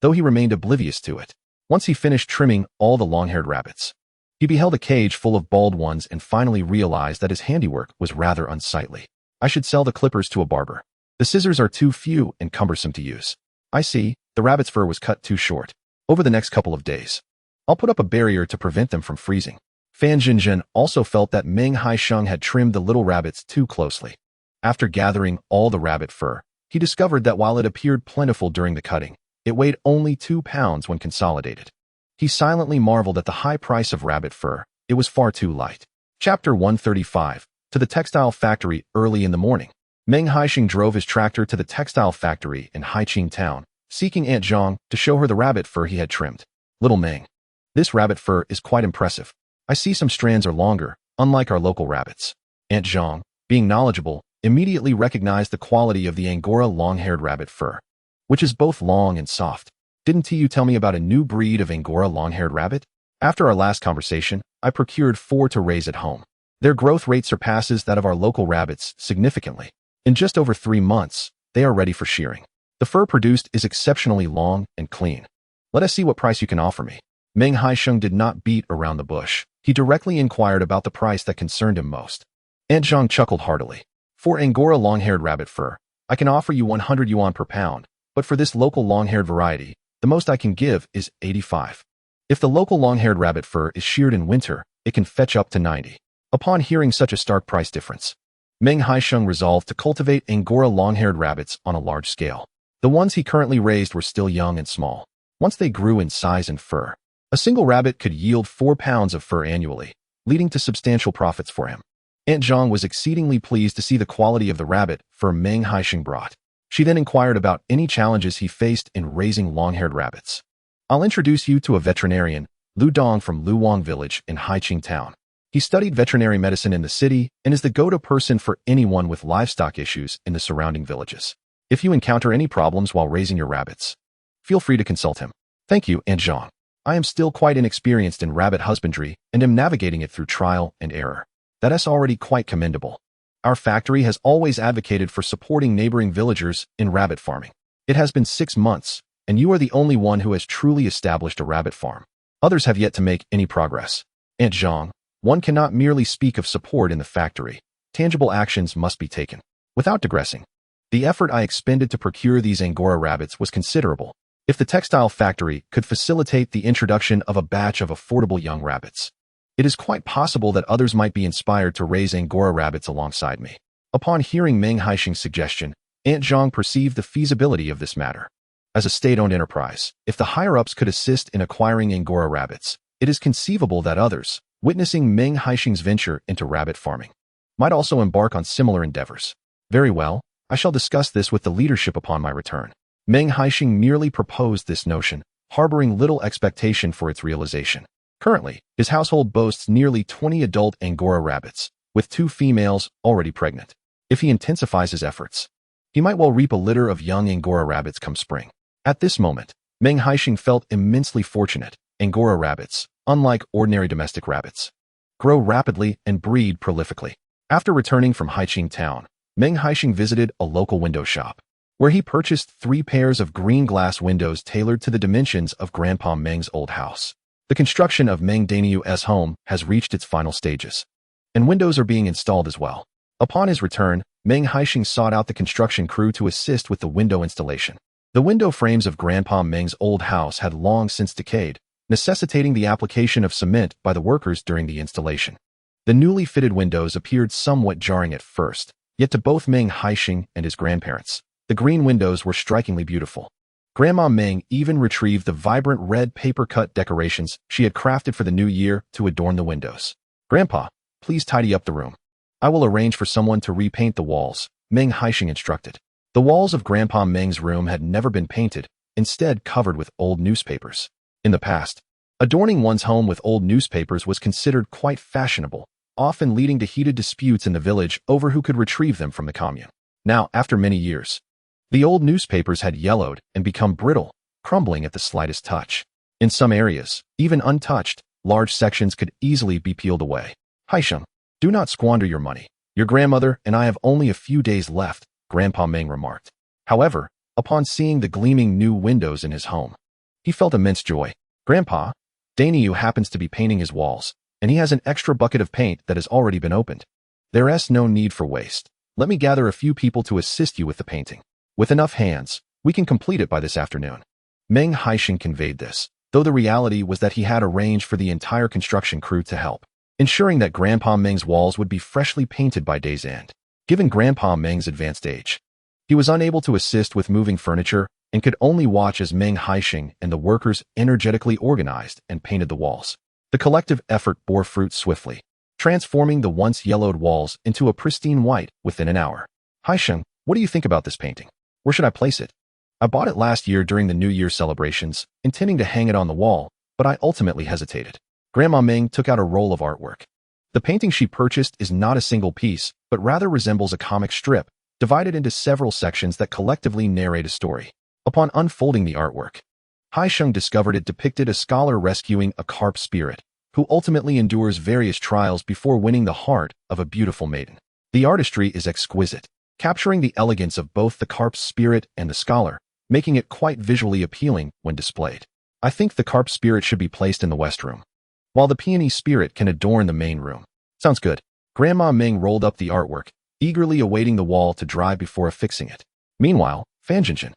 though he remained oblivious to it. Once he finished trimming all the long-haired rabbits, he beheld a cage full of bald ones and finally realized that his handiwork was rather unsightly. I should sell the clippers to a barber. The scissors are too few and cumbersome to use. I see, the rabbit's fur was cut too short. Over the next couple of days, I'll put up a barrier to prevent them from freezing. Fan Qingqing also felt that Meng Haisheng had trimmed the little rabbits too closely. After gathering all the rabbit fur, he discovered that while it appeared plentiful during the cutting, it weighed only 2 pounds when consolidated. He silently marveled at the high price of rabbit fur. It was far too light. Chapter 135. To the textile factory early in the morning. Meng Haisheng drove his tractor to the textile factory in Haiqing town, seeking Aunt Zhang to show her the rabbit fur he had trimmed. Little Meng, this rabbit fur is quite impressive. I see some strands are longer, unlike our local rabbits. Aunt Zhang, being knowledgeable, immediately recognized the quality of the Angora long-haired rabbit fur, which is both long and soft. Didn't you tell me about a new breed of Angora long-haired rabbit? After our last conversation, I procured 4 to raise at home. Their growth rate surpasses that of our local rabbits significantly. In just over 3 months, they are ready for shearing. The fur produced is exceptionally long and clean. Let us see what price you can offer me. Meng Haisheng did not beat around the bush. He directly inquired about the price that concerned him most. Aunt Zhang chuckled heartily. For Angora long-haired rabbit fur, I can offer you 100 yuan per pound, but for this local long-haired variety, the most I can give is 85. If the local long-haired rabbit fur is sheared in winter, it can fetch up to 90. Upon hearing such a stark price difference, Meng Haisheng resolved to cultivate Angora long-haired rabbits on a large scale. The ones he currently raised were still young and small. Once they grew in size and fur, a single rabbit could yield 4 pounds of fur annually, leading to substantial profits for him. Aunt Zhang was exceedingly pleased to see the quality of the rabbit fur Meng Haisheng brought. She then inquired about any challenges he faced in raising long-haired rabbits. I'll introduce you to a veterinarian, Lu Dong from Luwang village in Haiqing town. He studied veterinary medicine in the city and is the go-to person for anyone with livestock issues in the surrounding villages. If you encounter any problems while raising your rabbits, feel free to consult him. Thank you, Aunt Zhang. I am still quite inexperienced in rabbit husbandry and am navigating it through trial and error. That is already quite commendable. Our factory has always advocated for supporting neighboring villagers in rabbit farming. It has been 6 months, and you are the only one who has truly established a rabbit farm. Others have yet to make any progress. Aunt Zhang, one cannot merely speak of support in the factory. Tangible actions must be taken. Without digressing, the effort I expended to procure these Angora rabbits was considerable. If the textile factory could facilitate the introduction of a batch of affordable young rabbits, it is quite possible that others might be inspired to raise Angora rabbits alongside me. Upon hearing Meng Haisheng's suggestion, Aunt Zhang perceived the feasibility of this matter. As a state-owned enterprise, if the higher-ups could assist in acquiring Angora rabbits, it is conceivable that others, witnessing Meng Haisheng's venture into rabbit farming, might also embark on similar endeavors. Very well, I shall discuss this with the leadership upon my return. Meng Haisheng merely proposed this notion, harboring little expectation for its realization. Currently, his household boasts nearly 20 adult Angora rabbits, with 2 females already pregnant. If he intensifies his efforts, he might well reap a litter of young Angora rabbits come spring. At this moment, Meng Haisheng felt immensely fortunate. Angora rabbits, unlike ordinary domestic rabbits, grow rapidly and breed prolifically. After returning from Haiqing town, Meng Haisheng visited a local window shop, where he purchased 3 pairs of green glass windows tailored to the dimensions of Grandpa Meng's old house. The construction of Meng Daniu's home has reached its final stages, and windows are being installed as well. Upon his return, Meng Haisheng sought out the construction crew to assist with the window installation. The window frames of Grandpa Meng's old house had long since decayed, necessitating the application of cement by the workers during the installation. The newly fitted windows appeared somewhat jarring at first, yet to both Meng Haisheng and his grandparents, the green windows were strikingly beautiful. Grandma Meng even retrieved the vibrant red paper-cut decorations she had crafted for the new year to adorn the windows. "Grandpa, please tidy up the room. I will arrange for someone to repaint the walls," Meng Haisheng instructed. The walls of Grandpa Meng's room had never been painted, instead covered with old newspapers. In the past, adorning one's home with old newspapers was considered quite fashionable, often leading to heated disputes in the village over who could retrieve them from the commune. Now, after many years, the old newspapers had yellowed and become brittle, crumbling at the slightest touch. In some areas, even untouched, large sections could easily be peeled away. "Haisheng, do not squander your money. Your grandmother and I have only a few days left," Grandpa Meng remarked. However, upon seeing the gleaming new windows in his home, he felt immense joy. "Grandpa, Daniel happens to be painting his walls, and he has an extra bucket of paint that has already been opened. There is no need for waste. Let me gather a few people to assist you with the painting. With enough hands, we can complete it by this afternoon." Meng Haisheng conveyed this, though the reality was that he had arranged for the entire construction crew to help, ensuring that Grandpa Meng's walls would be freshly painted by day's end. Given Grandpa Meng's advanced age, he was unable to assist with moving furniture and could only watch as Meng Haisheng and the workers energetically organized and painted the walls. The collective effort bore fruit swiftly, transforming the once yellowed walls into a pristine white within an hour. "Haisheng, what do you think about this painting? Where should I place it? I bought it last year during the New Year celebrations, intending to hang it on the wall, but I ultimately hesitated." Grandma Meng took out a roll of artwork. The painting she purchased is not a single piece, but rather resembles a comic strip, divided into several sections that collectively narrate a story. Upon unfolding the artwork, Haisheng discovered it depicted a scholar rescuing a carp spirit, who ultimately endures various trials before winning the heart of a beautiful maiden. The artistry is exquisite, capturing the elegance of both the carp's spirit and the scholar, making it quite visually appealing when displayed. "I think the carp spirit should be placed in the west room, while the peony spirit can adorn the main room." "Sounds good." Grandma Meng rolled up the artwork, eagerly awaiting the wall to dry before affixing it. Meanwhile, Fan Jinjin,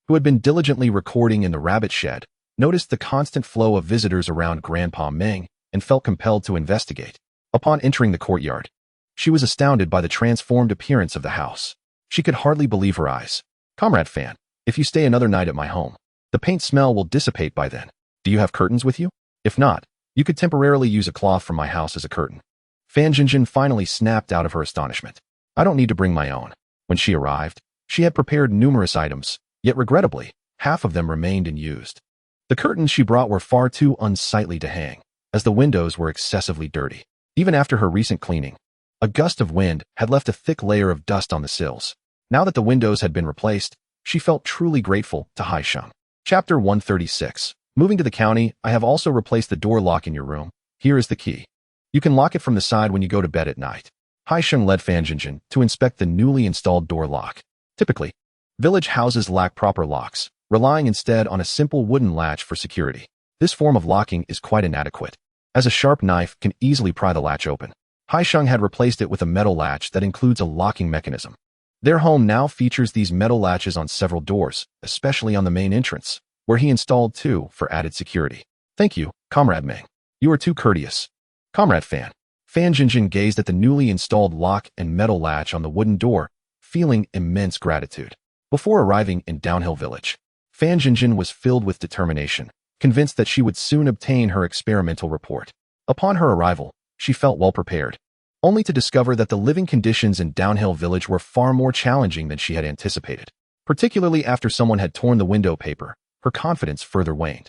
who had been diligently recording in the rabbit shed, noticed the constant flow of visitors around Grandpa Meng and felt compelled to investigate. Upon entering the courtyard, she was astounded by the transformed appearance of the house. She could hardly believe her eyes. "Comrade Fan, if you stay another night at my home, the paint smell will dissipate by then. Do you have curtains with you? If not, you could temporarily use a cloth from my house as a curtain." Fan Jinjin finally snapped out of her astonishment. "I don't need to bring my own." When she arrived, she had prepared numerous items, yet regrettably, half of them remained unused. The curtains she brought were far too unsightly to hang, as the windows were excessively dirty. Even after her recent cleaning, a gust of wind had left a thick layer of dust on the sills. Now that the windows had been replaced, she felt truly grateful to Haisheng. Chapter 136. Moving to the county, I have also replaced the door lock in your room. Here is the key. You can lock it from the side when you go to bed at night. Haisheng led Fan Jinjin to inspect the newly installed door lock. Typically, village houses lack proper locks, relying instead on a simple wooden latch for security. This form of locking is quite inadequate, as a sharp knife can easily pry the latch open. Haisheng had replaced it with a metal latch that includes a locking mechanism. Their home now features these metal latches on several doors, especially on the main entrance, where he installed two for added security. "Thank you, Comrade Meng. You are too courteous." Comrade Fan. Fan Jinjin gazed at the newly installed lock and metal latch on the wooden door, feeling immense gratitude. Before arriving in Downhill Village, Fan Jinjin was filled with determination, convinced that she would soon obtain her experimental report. Upon her arrival, she felt well prepared, only to discover that the living conditions in Downhill Village were far more challenging than she had anticipated. Particularly after someone had torn the window paper, her confidence further waned.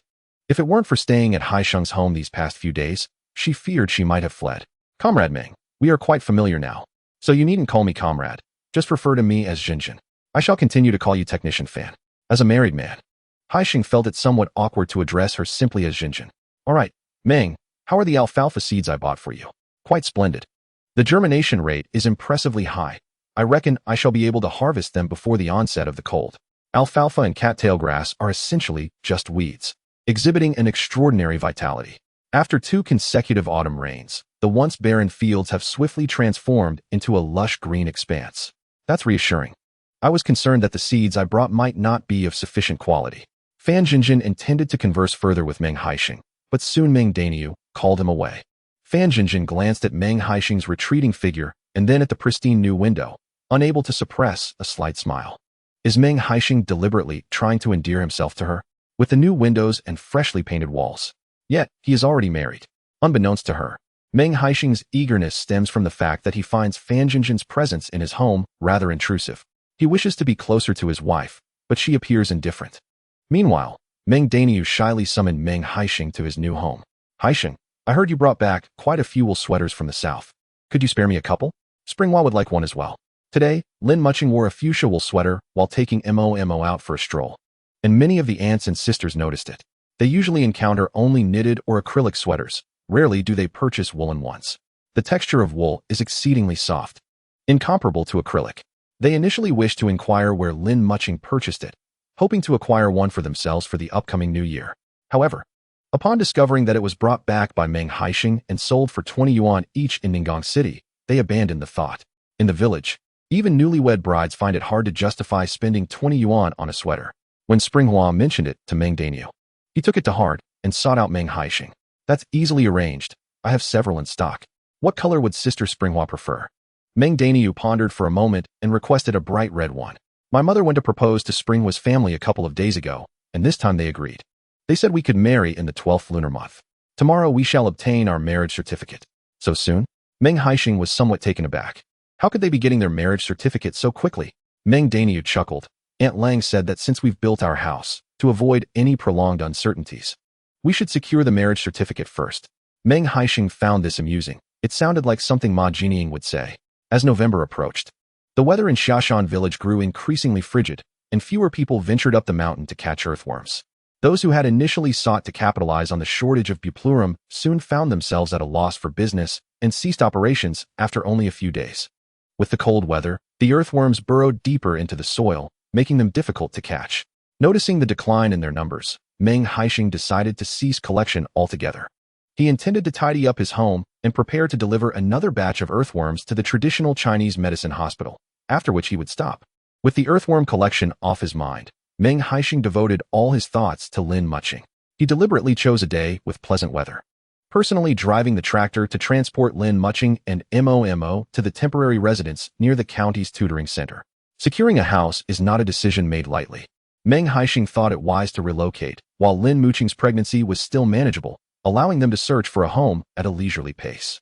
If it weren't for staying at Haisheng's home these past few days, she feared she might have fled. "Comrade Meng, we are quite familiar now, so you needn't call me comrade. Just refer to me as Jinjin. I shall continue to call you Technician Fan." As a married man, Haisheng felt it somewhat awkward to address her simply as Jinjin. "All right, Meng, how are the alfalfa seeds I bought for you?" "Quite splendid. The germination rate is impressively high. I reckon I shall be able to harvest them before the onset of the cold." Alfalfa and cattail grass are essentially just weeds, exhibiting an extraordinary vitality. After 2 consecutive autumn rains, the once barren fields have swiftly transformed into a lush green expanse. "That's reassuring. I was concerned that the seeds I brought might not be of sufficient quality." Fan Jinjin intended to converse further with Meng Haisheng, but soon Meng Haisheng called him away. Fan Jinjin glanced at Meng Haisheng's retreating figure and then at the pristine new window, unable to suppress a slight smile. Is Meng Haisheng deliberately trying to endear himself to her? With the new windows and freshly painted walls. Yet, he is already married. Unbeknownst to her, Meng Haisheng's eagerness stems from the fact that he finds Fan Jinjin's presence in his home rather intrusive. He wishes to be closer to his wife, but she appears indifferent. Meanwhile, Meng Haisheng shyly summoned Meng Haisheng to his new home. Haisheng, I heard you brought back quite a few wool sweaters from the south. Could you spare me a couple? Springhua would like one as well. Today, Lin Mucheng wore a fuchsia wool sweater while taking Momo out for a stroll. And many of the aunts and sisters noticed it. They usually encounter only knitted or acrylic sweaters. Rarely do they purchase woolen ones. The texture of wool is exceedingly soft, incomparable to acrylic. They initially wished to inquire where Lin Mucheng purchased it, hoping to acquire one for themselves for the upcoming new year. However, upon discovering that it was brought back by Meng Haisheng and sold for 20 yuan each in Ningong City, they abandoned the thought. In the village, even newlywed brides find it hard to justify spending 20 yuan on a sweater. When Springhua mentioned it to Meng Haisheng, he took it to heart and sought out Meng Haisheng. That's easily arranged. I have several in stock. What color would Sister Springhua prefer? Meng Haisheng pondered for a moment and requested a bright red one. My mother went to propose to Springhua's family a couple of days ago, and this time they agreed. They said we could marry in the 12th lunar month. Tomorrow we shall obtain our marriage certificate. So soon? Meng Haisheng was somewhat taken aback. How could they be getting their marriage certificate so quickly? Meng Haisheng chuckled. Aunt Lang said that since we've built our house, to avoid any prolonged uncertainties, we should secure the marriage certificate first. Meng Haisheng found this amusing. It sounded like something Ma Jinying would say. As November approached, the weather in Xiaoshan village grew increasingly frigid, and fewer people ventured up the mountain to catch earthworms. Those who had initially sought to capitalize on the shortage of buplurum soon found themselves at a loss for business and ceased operations after only a few days. With the cold weather, the earthworms burrowed deeper into the soil, making them difficult to catch. Noticing the decline in their numbers, Meng Haisheng decided to cease collection altogether. He intended to tidy up his home and prepare to deliver another batch of earthworms to the traditional Chinese medicine hospital, after which he would stop. With the earthworm collection off his mind, Meng Haisheng devoted all his thoughts to Lin Mucheng. He deliberately chose a day with pleasant weather. Personally driving the tractor to transport Lin Mucheng and Momo to the temporary residence near the county's tutoring center. Securing a house is not a decision made lightly. Meng Haisheng thought it wise to relocate, while Lin Mucheng's pregnancy was still manageable, allowing them to search for a home at a leisurely pace.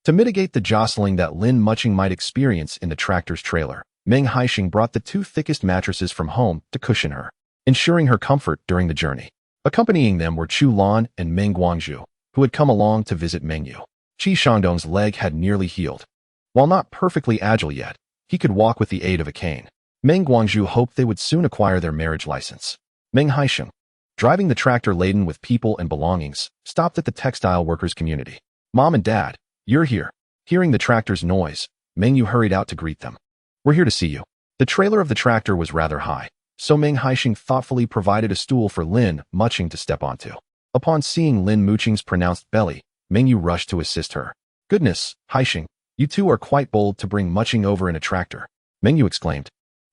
To mitigate the jostling that Lin Mucheng might experience in the tractor's trailer, Meng Haisheng brought the two thickest mattresses from home to cushion her, ensuring her comfort during the journey. Accompanying them were Chu Lan and Meng Guangzhu, who had come along to visit Meng Yu. Qi Shangdong's leg had nearly healed. While not perfectly agile yet, he could walk with the aid of a cane. Meng Guangzhu hoped they would soon acquire their marriage license. Meng Haisheng, driving the tractor laden with people and belongings, stopped at the textile workers' community. Mom and Dad, you're here. Hearing the tractor's noise, Meng Yu hurried out to greet them. We're here to see you. The trailer of the tractor was rather high, so Meng Haisheng thoughtfully provided a stool for Lin Mucheng to step onto. Upon seeing Lin Mucheng's pronounced belly, Meng Yu rushed to assist her. Goodness, Haisheng, you two are quite bold to bring Mucheng over in a tractor, Meng Yu exclaimed,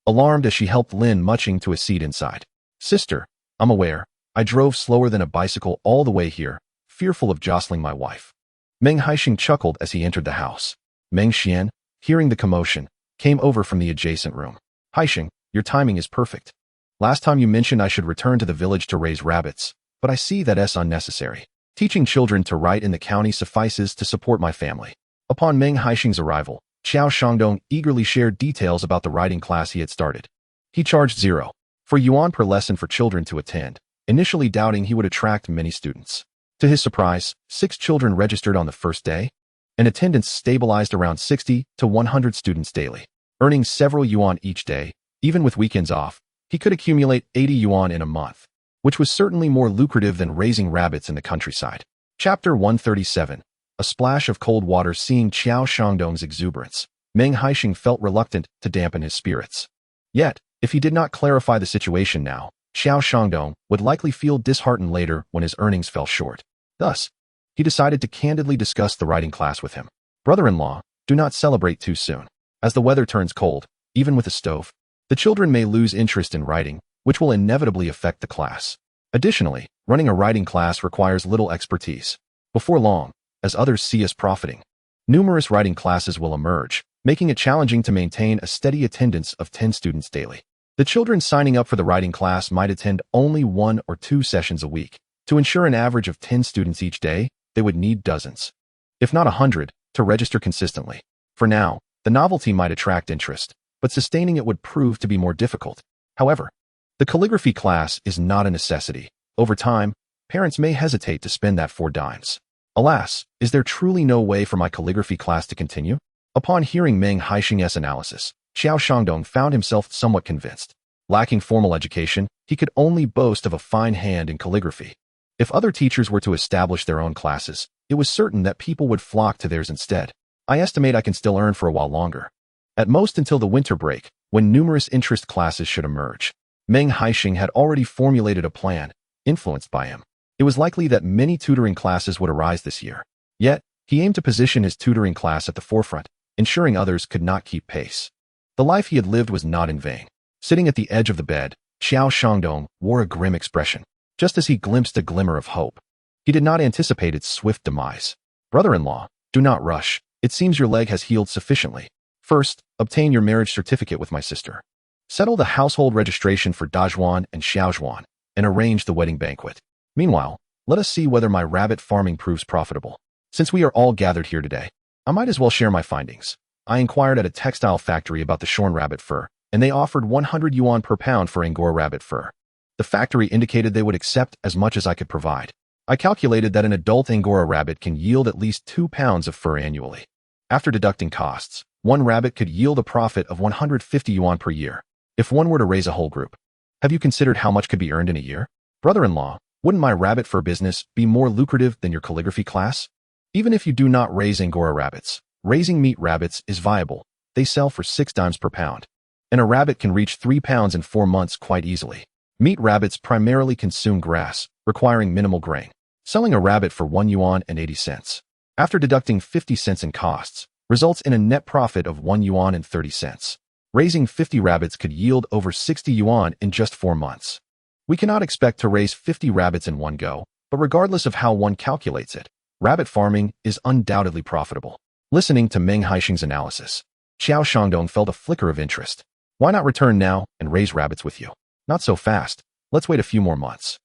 alarmed as she helped Lin Mucheng to a seat inside. Sister, I'm aware, I drove slower than a bicycle all the way here, fearful of jostling my wife. Meng Haisheng chuckled as he entered the house. Meng Xian, hearing the commotion, came over from the adjacent room. Haisheng, your timing is perfect. Last time you mentioned I should return to the village to raise rabbits, but I see that it's unnecessary. Teaching children to write in the county suffices to support my family. Upon Meng Haisheng's arrival, Xiao Shangdong eagerly shared details about the writing class he had started. He charged 0 for yuan per lesson for children to attend, initially doubting he would attract many students. To his surprise, 6 children registered on the first day, and attendance stabilized around 60 to 100 students daily. Earning several yuan each day, even with weekends off, he could accumulate 80 yuan in a month, which was certainly more lucrative than raising rabbits in the countryside. Chapter 137. A splash of cold water. Seeing Xiao Shangdong's exuberance, Meng Haisheng felt reluctant to dampen his spirits. Yet, if he did not clarify the situation now, Xiao Shangdong would likely feel disheartened later when his earnings fell short. Thus, he decided to candidly discuss the writing class with him. Brother-in-law, do not celebrate too soon. As the weather turns cold, even with a stove, the children may lose interest in writing, which will inevitably affect the class. Additionally, Running a writing class requires little expertise. Before long, as others see us profiting, numerous writing classes will emerge, making it challenging to maintain a steady attendance of 10 students daily. The children signing up for the writing class might attend only 1 or 2 sessions a week. To ensure an average of 10 students each day, they would need dozens, if not 100, to register consistently. For now, the novelty might attract interest, but sustaining it would prove to be more difficult. However, the calligraphy class is not a necessity. Over time, parents may hesitate to spend that 4 dimes. Alas, is there truly no way for my calligraphy class to continue? Upon hearing Meng Haisheng's analysis, Xiao Shangdong found himself somewhat convinced. Lacking formal education, he could only boast of a fine hand in calligraphy. If other teachers were to establish their own classes, it was certain that people would flock to theirs instead. I estimate I can still earn for a while longer. At most until the winter break, when numerous interest classes should emerge. Meng Haisheng had already formulated a plan, influenced by him. It was likely that many tutoring classes would arise this year. Yet, he aimed to position his tutoring class at the forefront, ensuring others could not keep pace. The life he had lived was not in vain. Sitting at the edge of the bed, Xiao Shangdong wore a grim expression, just as he glimpsed a glimmer of hope. He did not anticipate its swift demise. Brother-in-law, do not rush. It seems your leg has healed sufficiently. First, obtain your marriage certificate with my sister. Settle the household registration for Dazhuan and Xiaozhuan, and arrange the wedding banquet. Meanwhile, let us see whether my rabbit farming proves profitable. Since we are all gathered here today, I might as well share my findings. I inquired at a textile factory about the shorn rabbit fur, and they offered 100 yuan per pound for Angora rabbit fur. The factory indicated they would accept as much as I could provide. I calculated that an adult Angora rabbit can yield at least 2 pounds of fur annually. After deducting costs, one rabbit could yield a profit of 150 yuan per year, if one were to raise a whole group. Have you considered how much could be earned in a year? Brother-in-law, wouldn't my rabbit fur business be more lucrative than your calligraphy class? Even if you do not raise Angora rabbits, raising meat rabbits is viable. They sell for 6 dimes per pound. And a rabbit can reach 3 pounds in 4 months quite easily. Meat rabbits primarily consume grass, requiring minimal grain. Selling a rabbit for 1 yuan and 80 cents, after deducting 50 cents in costs, results in a net profit of 1 yuan and 30 cents. Raising 50 rabbits could yield over 60 yuan in just 4 months. We cannot expect to raise 50 rabbits in one go, but regardless of how one calculates it, rabbit farming is undoubtedly profitable. Listening to Meng Haisheng's analysis, Xiao Shangdong felt a flicker of interest. Why not return now and raise rabbits with you? Not so fast. Let's wait a few more months.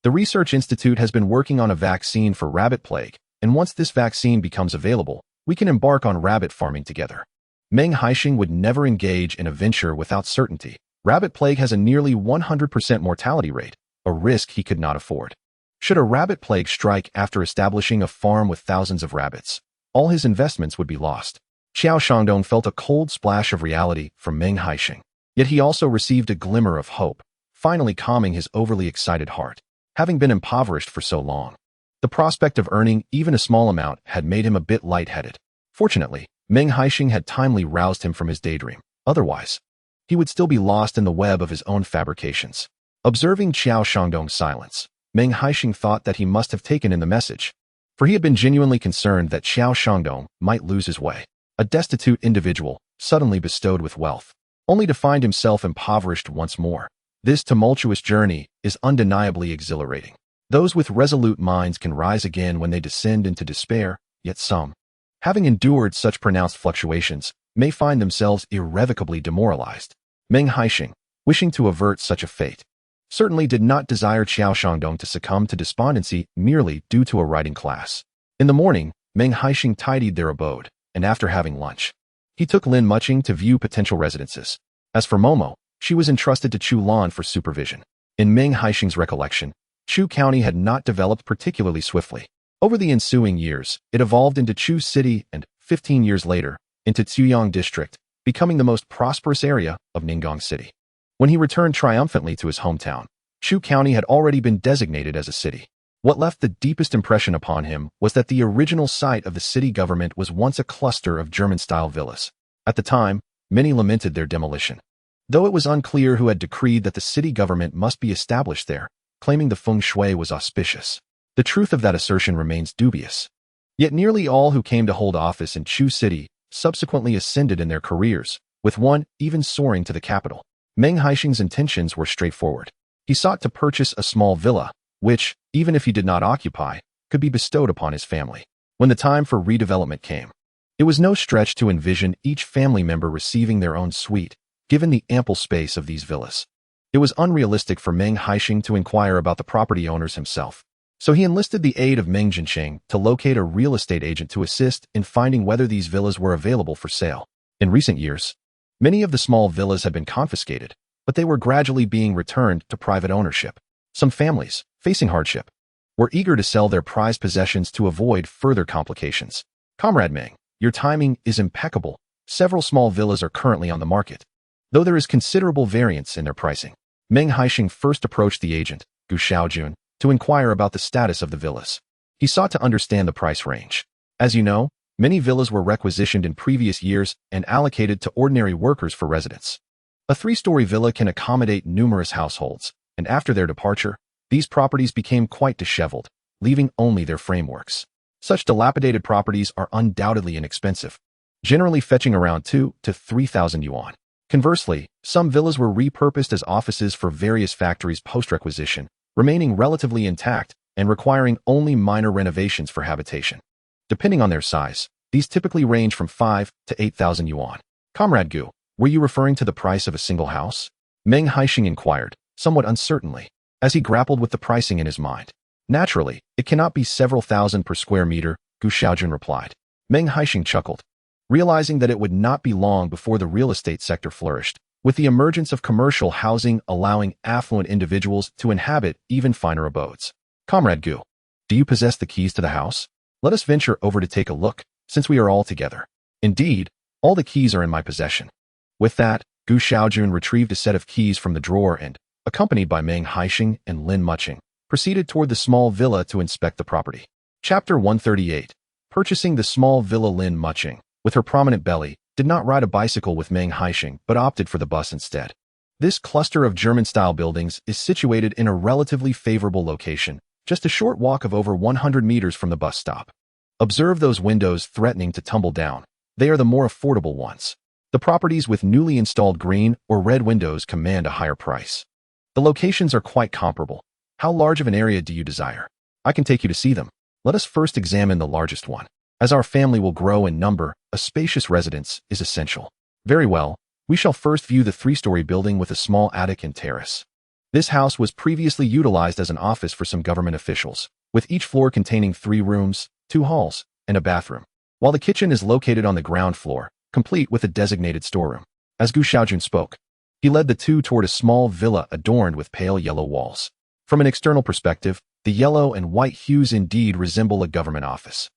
The Research Institute has been working on a vaccine for rabbit plague, and once this vaccine becomes available, we can embark on rabbit farming together. Meng Haisheng would never engage in a venture without certainty. Rabbit plague has a nearly 100% mortality rate, a risk he could not afford. Should a rabbit plague strike after establishing a farm with thousands of rabbits, all his investments would be lost. Xiao Shangdong felt a cold splash of reality from Meng Haisheng, yet he also received a glimmer of hope, finally calming his overly excited heart. Having been impoverished for so long, the prospect of earning even a small amount had made him a bit lightheaded. Fortunately, Meng Haisheng had timely roused him from his daydream. Otherwise, he would still be lost in the web of his own fabrications. Observing Xiao Shangdong's silence, Meng Haisheng thought that he must have taken in the message, for he had been genuinely concerned that Xiao Shangdong might lose his way. A destitute individual, suddenly bestowed with wealth, only to find himself impoverished once more. This tumultuous journey is undeniably exhilarating. Those with resolute minds can rise again when they descend into despair, yet some, having endured such pronounced fluctuations, may find themselves irrevocably demoralized. Meng Haisheng, wishing to avert such a fate, certainly did not desire Xiao Shangdong to succumb to despondency merely due to a writing class. In the morning, Meng Haisheng tidied their abode, and after having lunch, he took Lin Mucheng to view potential residences. As for Momo, she was entrusted to Chu Lan for supervision. In Meng Haisheng's recollection, Chu County had not developed particularly swiftly. Over the ensuing years, it evolved into Chu City and, 15 years later, into Zuyang District, becoming the most prosperous area of Ningong City. When he returned triumphantly to his hometown, Chu County had already been designated as a city. What left the deepest impression upon him was that the original site of the city government was once a cluster of German-style villas. At the time, many lamented their demolition, though it was unclear who had decreed that the city government must be established there, claiming the feng shui was auspicious. The truth of that assertion remains dubious. Yet nearly all who came to hold office in Chu City subsequently ascended in their careers, with one even soaring to the capital. Meng Haisheng's intentions were straightforward. He sought to purchase a small villa, which, even if he did not occupy, could be bestowed upon his family. When the time for redevelopment came, it was no stretch to envision each family member receiving their own suite, given the ample space of these villas. It was unrealistic for Meng Haisheng to inquire about the property owners himself, so he enlisted the aid of Meng Haisheng to locate a real estate agent to assist in finding whether these villas were available for sale. In recent years, many of the small villas had been confiscated, but they were gradually being returned to private ownership. Some families, facing hardship, were eager to sell their prized possessions to avoid further complications. Comrade Meng, your timing is impeccable. Several small villas are currently on the market, though there is considerable variance in their pricing. Meng Haisheng first approached the agent, Gu Xiaojun, to inquire about the status of the villas. He sought to understand the price range. As you know, many villas were requisitioned in previous years and allocated to ordinary workers for residence. A 3-story villa can accommodate numerous households, and after their departure, these properties became quite disheveled, leaving only their frameworks. Such dilapidated properties are undoubtedly inexpensive, generally fetching around 2,000 to 3,000 yuan. Conversely, some villas were repurposed as offices for various factories post-requisition, remaining relatively intact and requiring only minor renovations for habitation. Depending on their size, these typically range from 5,000 to 8,000 yuan. Comrade Gu, were you referring to the price of a single house? Meng Haisheng inquired, somewhat uncertainly, as he grappled with the pricing in his mind. Naturally, it cannot be several thousand per square meter, Gu Xiaojun replied. Meng Haisheng chuckled, realizing that it would not be long before the real estate sector flourished, with the emergence of commercial housing allowing affluent individuals to inhabit even finer abodes. Comrade Gu, do you possess the keys to the house? Let us venture over to take a look, since we are all together. Indeed, all the keys are in my possession. With that, Gu Xiaojun retrieved a set of keys from the drawer and, accompanied by Meng Haisheng and Lin Mucheng, proceeded toward the small villa to inspect the property. Chapter 138. Purchasing the small villa. Lin Mucheng, with her prominent belly, did not ride a bicycle with Meng Haisheng but opted for the bus instead. This cluster of German-style buildings is situated in a relatively favorable location, just a short walk of over 100 meters from the bus stop. Observe those windows threatening to tumble down. They are the more affordable ones. The properties with newly installed green or red windows command a higher price. The locations are quite comparable. How large of an area do you desire? I can take you to see them. Let us first examine the largest one. As our family will grow in number, a spacious residence is essential. Very well, we shall first view the 3-story building with a small attic and terrace. This house was previously utilized as an office for some government officials, with each floor containing 3 rooms, 2 halls, and a bathroom, while the kitchen is located on the ground floor, complete with a designated storeroom. As Gu Xiaojun spoke, he led the two toward a small villa adorned with pale yellow walls. From an external perspective, the yellow and white hues indeed resemble a government office.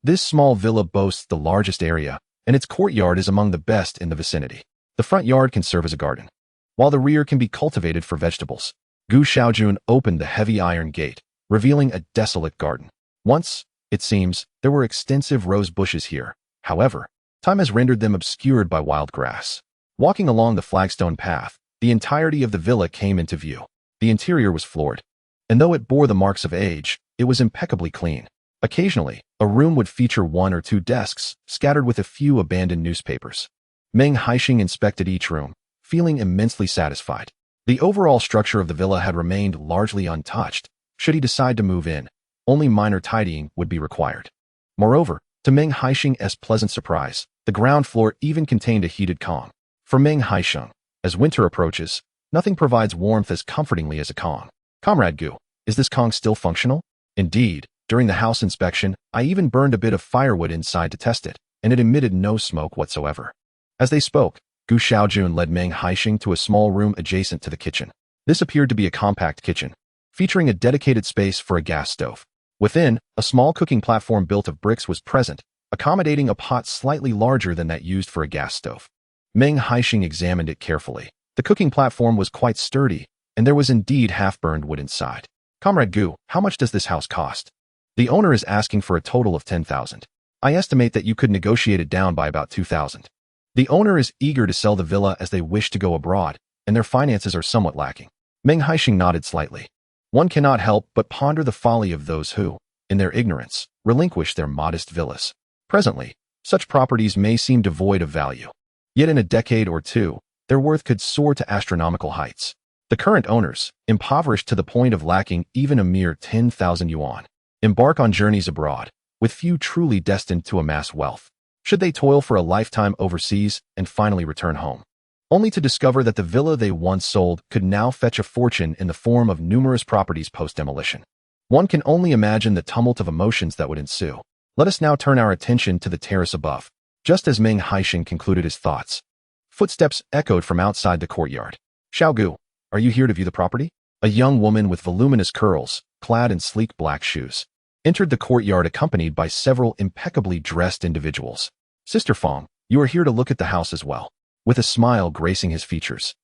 This small villa boasts the largest area, and its courtyard is among the best in the vicinity. The front yard can serve as a garden, while the rear can be cultivated for vegetables. Gu Xiaojun opened the heavy iron gate, revealing a desolate garden. Once, it seems, there were extensive rose bushes here. However, time has rendered them obscured by wild grass. Walking along the flagstone path, the entirety of the villa came into view. The interior was floored, and though it bore the marks of age, it was impeccably clean. Occasionally, a room would feature 1 or 2 desks, scattered with a few abandoned newspapers. Meng Haisheng inspected each room, feeling immensely satisfied. The overall structure of the villa had remained largely untouched. Should he decide to move in, only minor tidying would be required. Moreover, to Meng Haisheng's pleasant surprise, the ground floor even contained a heated Kong. For Meng Haisheng, as winter approaches, nothing provides warmth as comfortingly as a Kong. Comrade Gu, is this Kong still functional? Indeed, during the house inspection, I even burned a bit of firewood inside to test it, and it emitted no smoke whatsoever. As they spoke, Gu Xiaojun led Meng Haisheng to a small room adjacent to the kitchen. This appeared to be a compact kitchen, featuring a dedicated space for a gas stove. Within, a small cooking platform built of bricks was present, accommodating a pot slightly larger than that used for a gas stove. Meng Haisheng examined it carefully. The cooking platform was quite sturdy, and there was indeed half-burned wood inside. Comrade Gu, how much does this house cost? The owner is asking for a total of 10,000. I estimate that you could negotiate it down by about 2,000. The owner is eager to sell the villa as they wish to go abroad, and their finances are somewhat lacking. Meng Haisheng nodded slightly. One cannot help but ponder the folly of those who, in their ignorance, relinquish their modest villas. Presently, such properties may seem devoid of value. Yet in a decade or two, their worth could soar to astronomical heights. The current owners, impoverished to the point of lacking even a mere 10,000 yuan, embark on journeys abroad, with few truly destined to amass wealth. Should they toil for a lifetime overseas and finally return home, only to discover that the villa they once sold could now fetch a fortune in the form of numerous properties post-demolition. One can only imagine the tumult of emotions that would ensue. Let us now turn our attention to the terrace above. Just as Meng Haisheng concluded his thoughts, footsteps echoed from outside the courtyard. Xiaogu, are you here to view the property? A young woman with voluminous curls, clad in sleek black shoes, entered the courtyard accompanied by several impeccably dressed individuals. Sister Fong, you are here to look at the house as well. With a smile gracing his features,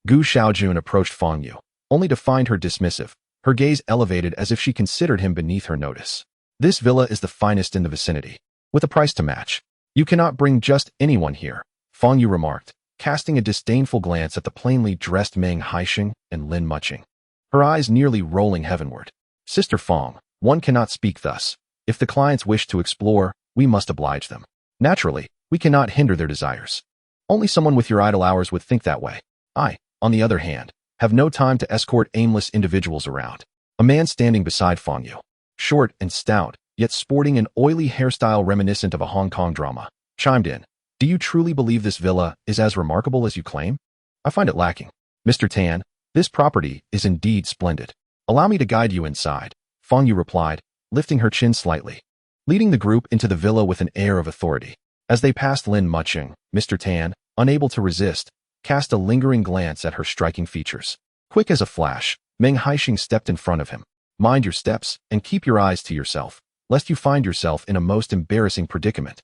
Gu Xiaojun approached Fong Yu, only to find her dismissive, her gaze elevated as if she considered him beneath her notice. This villa is the finest in the vicinity, with a price to match. You cannot bring just anyone here, Fong Yu remarked, casting a disdainful glance at the plainly dressed Meng Haisheng and Lin Mucheng, her eyes nearly rolling heavenward. Sister Fong, one cannot speak thus. If the clients wish to explore, we must oblige them. Naturally, we cannot hinder their desires. Only someone with your idle hours would think that way. I, on the other hand, have no time to escort aimless individuals around. A man standing beside Fong Yu, short and stout, yet sporting an oily hairstyle reminiscent of a Hong Kong drama, chimed in. Do you truly believe this villa is as remarkable as you claim? I find it lacking. Mr. Tan, this property is indeed splendid. Allow me to guide you inside, Fong Yu replied, lifting her chin slightly, leading the group into the villa with an air of authority. As they passed Lin Mucheng, Mr. Tan, unable to resist, cast a lingering glance at her striking features. Quick as a flash, Meng Haisheng stepped in front of him. Mind your steps and keep your eyes to yourself, lest you find yourself in a most embarrassing predicament.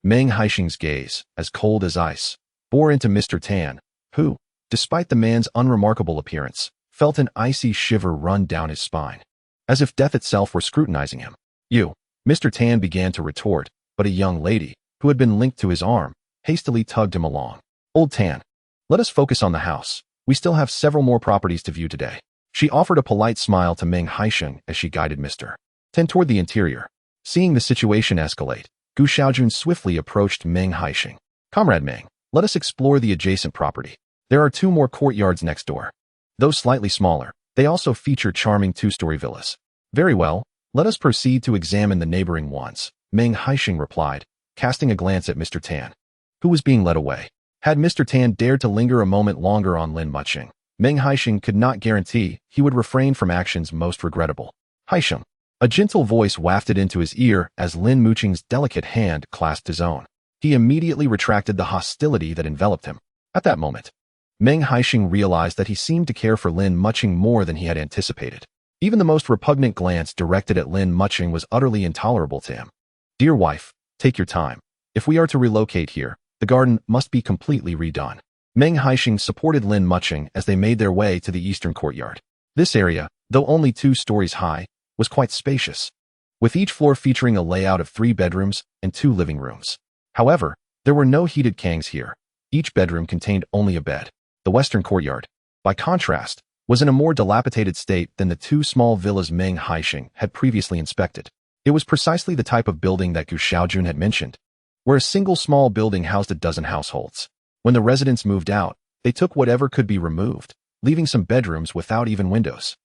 Meng Haisheng's gaze, as cold as ice, bore into Mr. Tan, who, despite the man's unremarkable appearance, felt an icy shiver run down his spine, as if death itself were scrutinizing him. You, Mr. Tan began to retort, but a young lady, who had been linked to his arm, hastily tugged him along. Old Tan, let us focus on the house. We still have several more properties to view today. She offered a polite smile to Meng Haisheng as she guided Mr. Tan toward the interior. Seeing the situation escalate, Gu Xiaojun swiftly approached Meng Haisheng. Comrade Meng, let us explore the adjacent property. There are 2 more courtyards next door. Though slightly smaller, they also feature charming 2-story villas. Very well, let us proceed to examine the neighboring ones, Meng Haisheng replied, casting a glance at Mr. Tan, who was being led away. Had Mr. Tan dared to linger a moment longer on Lin Mucheng, Meng Haisheng could not guarantee he would refrain from actions most regrettable. Haisheng. A gentle voice wafted into his ear as Lin Mucheng's delicate hand clasped his own. He immediately retracted the hostility that enveloped him. At that moment, Meng Haisheng realized that he seemed to care for Lin Mucheng more than he had anticipated. Even the most repugnant glance directed at Lin Mucheng was utterly intolerable to him. Dear wife, take your time. If we are to relocate here, the garden must be completely redone. Meng Haisheng supported Lin Mucheng as they made their way to the eastern courtyard. This area, though only 2 stories high, was quite spacious, with each floor featuring a layout of 3 bedrooms and 2 living rooms. However, there were no heated kangs here. Each bedroom contained only a bed. The western courtyard, by contrast, was in a more dilapidated state than the 2 small villas Meng Haisheng had previously inspected. It was precisely the type of building that Gu Xiaojun had mentioned, where a single small building housed a dozen households. When the residents moved out, they took whatever could be removed, leaving some bedrooms without even windows.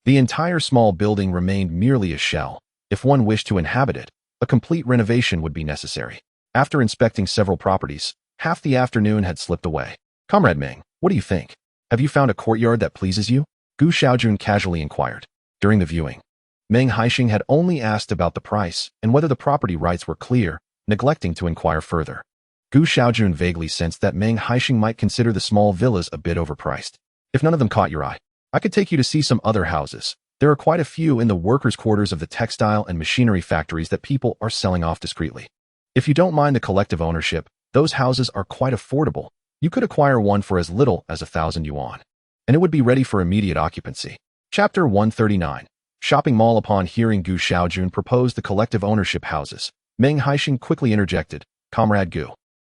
The entire small building remained merely a shell. If one wished to inhabit it, a complete renovation would be necessary. After inspecting several properties, half the afternoon had slipped away. Comrade Meng, what do you think? Have you found a courtyard that pleases you? Gu Xiaojun casually inquired. During the viewing, Meng Haisheng had only asked about the price and whether the property rights were clear, neglecting to inquire further. Gu Xiaojun vaguely sensed that Meng Haisheng might consider the small villas a bit overpriced. If none of them caught your eye, I could take you to see some other houses. There are quite a few in the workers' quarters of the textile and machinery factories that people are selling off discreetly. If you don't mind the collective ownership, those houses are quite affordable. You could acquire one for as little as 1,000 yuan, and it would be ready for immediate occupancy. Chapter 139. Shopping Mall. Upon hearing Gu Xiaojun propose the collective ownership houses, Meng Haisheng quickly interjected, Comrade Gu,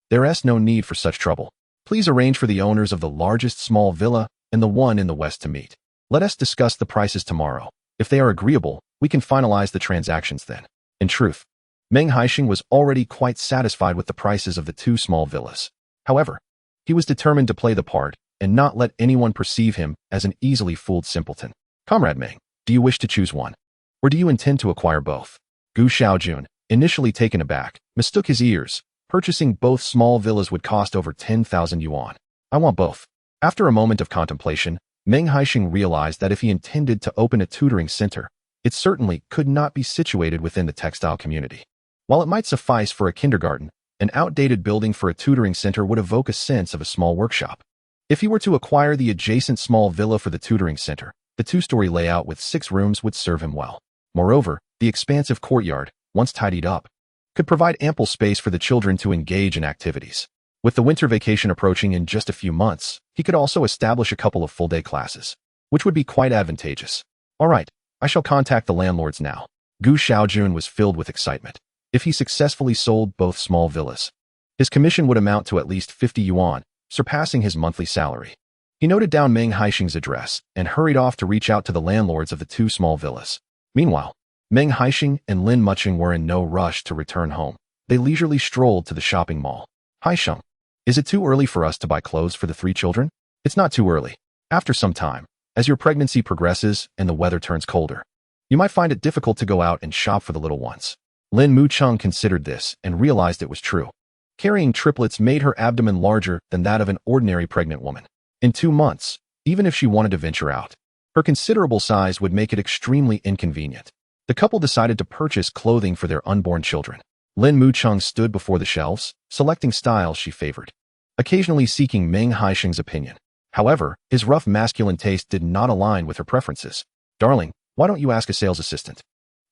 there is no need for such trouble. Please arrange for the owners of the largest small villa and the one in the west to meet. Let us discuss the prices tomorrow. If they are agreeable, we can finalize the transactions then. In truth, Meng Haisheng was already quite satisfied with the prices of the 2 small villas. However, he was determined to play the part, and not let anyone perceive him as an easily fooled simpleton. Comrade Meng, do you wish to choose one? Or do you intend to acquire both? Gu Xiaojun, initially taken aback, mistook his ears. Purchasing both small villas would cost over 10,000 yuan. I want both. After a moment of contemplation, Meng Haisheng realized that if he intended to open a tutoring center, it certainly could not be situated within the textile community. While it might suffice for a kindergarten, an outdated building for a tutoring center would evoke a sense of a small workshop. If he were to acquire the adjacent small villa for the tutoring center, the two-story layout with 6 rooms would serve him well. Moreover, the expansive courtyard, once tidied up, could provide ample space for the children to engage in activities. With the winter vacation approaching in just a few months, he could also establish a couple of full-day classes, which would be quite advantageous. All right, I shall contact the landlords now. Gu Xiaojun was filled with excitement. If he successfully sold both small villas, his commission would amount to at least 50 yuan, surpassing his monthly salary. He noted down Meng Haisheng's address and hurried off to reach out to the landlords of the 2 small villas. Meanwhile, Meng Haisheng and Lin Mucheng were in no rush to return home. They leisurely strolled to the shopping mall. Haisheng, is it too early for us to buy clothes for the 3 children? It's not too early. After some time, as your pregnancy progresses and the weather turns colder, you might find it difficult to go out and shop for the little ones. Lin Mucheng considered this and realized it was true. Carrying triplets made her abdomen larger than that of an ordinary pregnant woman. In 2 months, even if she wanted to venture out, her considerable size would make it extremely inconvenient. The couple decided to purchase clothing for their unborn children. Lin Mucheng stood before the shelves, selecting styles she favored, occasionally seeking Meng Haisheng's opinion. However, his rough masculine taste did not align with her preferences. Darling, why don't you ask a sales assistant?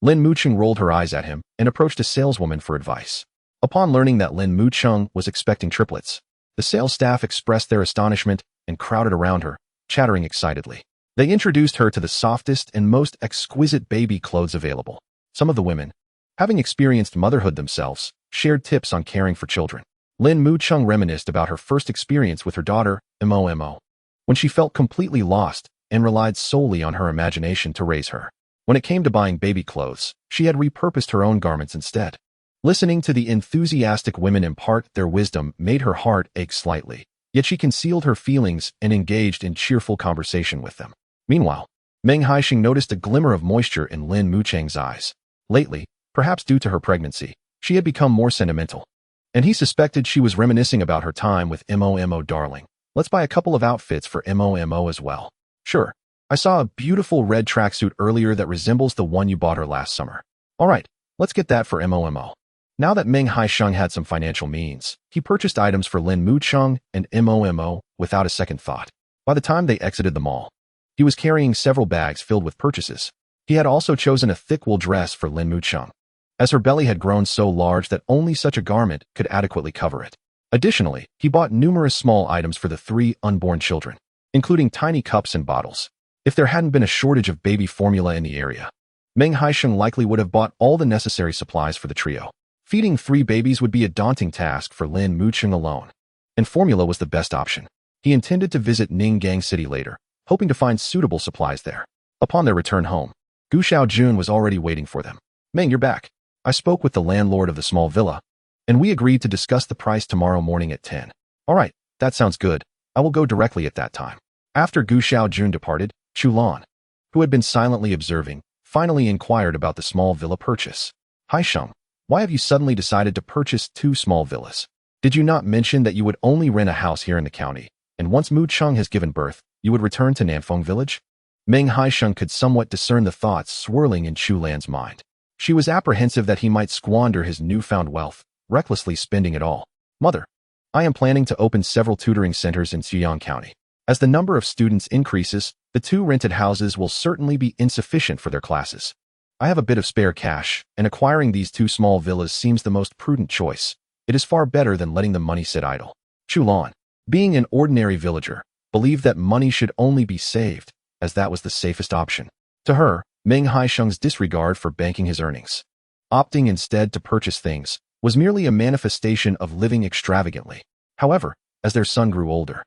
Lin Mucheng rolled her eyes at him and approached a saleswoman for advice. Upon learning that Lin Mucheng was expecting triplets, the sales staff expressed their astonishment and crowded around her, chattering excitedly. They introduced her to the softest and most exquisite baby clothes available. Some of the women, having experienced motherhood themselves, shared tips on caring for children. Lin Mucheng reminisced about her first experience with her daughter, Momo, when she felt completely lost and relied solely on her imagination to raise her. When it came to buying baby clothes, she had repurposed her own garments instead. Listening to the enthusiastic women impart their wisdom made her heart ache slightly, yet she concealed her feelings and engaged in cheerful conversation with them. Meanwhile, Meng Haisheng noticed a glimmer of moisture in Lin Mucheng's eyes. Lately, perhaps due to her pregnancy, she had become more sentimental, and he suspected she was reminiscing about her time with Momo. Darling, let's buy a couple of outfits for Momo as well. Sure. I saw a beautiful red tracksuit earlier that resembles the one you bought her last summer. All right, let's get that for Momo. Now that Meng Haisheng had some financial means, he purchased items for Lin Mucheng and Momo without a second thought. By the time they exited the mall, he was carrying several bags filled with purchases. He had also chosen a thick wool dress for Lin Mucheng, as her belly had grown so large that only such a garment could adequately cover it. Additionally, he bought numerous small items for the 3 unborn children, including tiny cups and bottles. If there hadn't been a shortage of baby formula in the area, Meng Haisheng likely would have bought all the necessary supplies for the trio. Feeding 3 babies would be a daunting task for Lin Mucheng alone, and formula was the best option. He intended to visit Ninggang City later, hoping to find suitable supplies there. Upon their return home, Gu Xiaojun was already waiting for them. Meng, you're back. I spoke with the landlord of the small villa, and we agreed to discuss the price tomorrow morning at 10. All right, that sounds good. I will go directly at that time. After Gu Xiaojun departed, Chu Lan, who had been silently observing, finally inquired about the small villa purchase. Haisheng, why have you suddenly decided to purchase 2 small villas? Did you not mention that you would only rent a house here in the county, and once Mucheng has given birth, you would return to Nanfeng village? Meng Haisheng could somewhat discern the thoughts swirling in Chu Lan's mind. She was apprehensive that he might squander his newfound wealth, recklessly spending it all. Mother, I am planning to open several tutoring centers in Xiyang County. As the number of students increases, the 2 rented houses will certainly be insufficient for their classes. I have a bit of spare cash, and acquiring these 2 small villas seems the most prudent choice. It is far better than letting the money sit idle. Chu Lan, being an ordinary villager, believed that money should only be saved, as that was the safest option. To her, Meng Haisheng's disregard for banking his earnings, opting instead to purchase things, was merely a manifestation of living extravagantly. However, as their son grew older,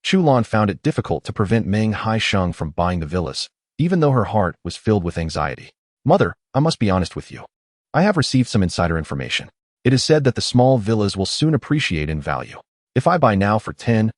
Chu Lan found it difficult to prevent Meng Haisheng from buying the villas, even though her heart was filled with anxiety. Mother, I must be honest with you. I have received some insider information. It is said that the small villas will soon appreciate in value. If I buy now for 10,000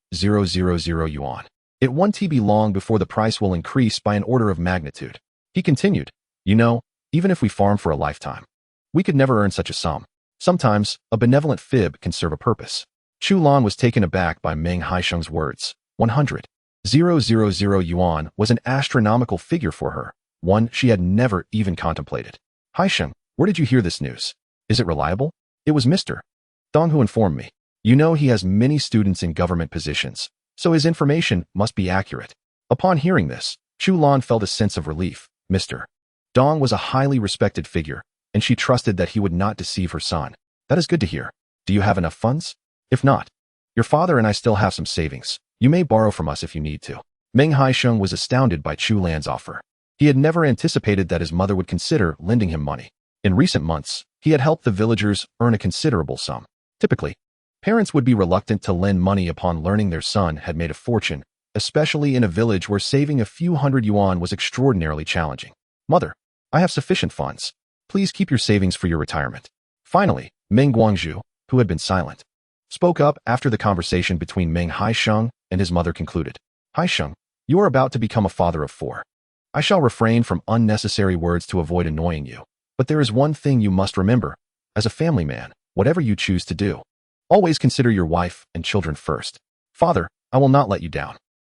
yuan, it won't be long before the price will increase by an order of magnitude. He continued, you know, even if we farm for a lifetime, we could never earn such a sum. Sometimes, a benevolent fib can serve a purpose. Chu Lan was taken aback by Meng Haisheng's words. 100,000 yuan was an astronomical figure for her, one she had never even contemplated. Haisheng, where did you hear this news? Is it reliable? It was Mr. Dong who informed me. You know he has many students in government positions, so his information must be accurate. Upon hearing this, Chu Lan felt a sense of relief. Mr. Dong was a highly respected figure, and she trusted that he would not deceive her son. That is good to hear. Do you have enough funds? If not, your father and I still have some savings. You may borrow from us if you need to. Meng Haisheng was astounded by Chu Lan's offer. He had never anticipated that his mother would consider lending him money. In recent months, he had helped the villagers earn a considerable sum. Typically, parents would be reluctant to lend money upon learning their son had made a fortune, especially in a village where saving a few hundred yuan was extraordinarily challenging. Mother, I have sufficient funds. Please keep your savings for your retirement. Finally, Meng Guangzhu, who had been silent, spoke up after the conversation between Meng Haisheng and his mother concluded. Haisheng, you are about to become a father of 4. I shall refrain from unnecessary words to avoid annoying you. But there is one thing you must remember. As a family man, whatever you choose to do, always consider your wife and children first. Father, I will not let you down.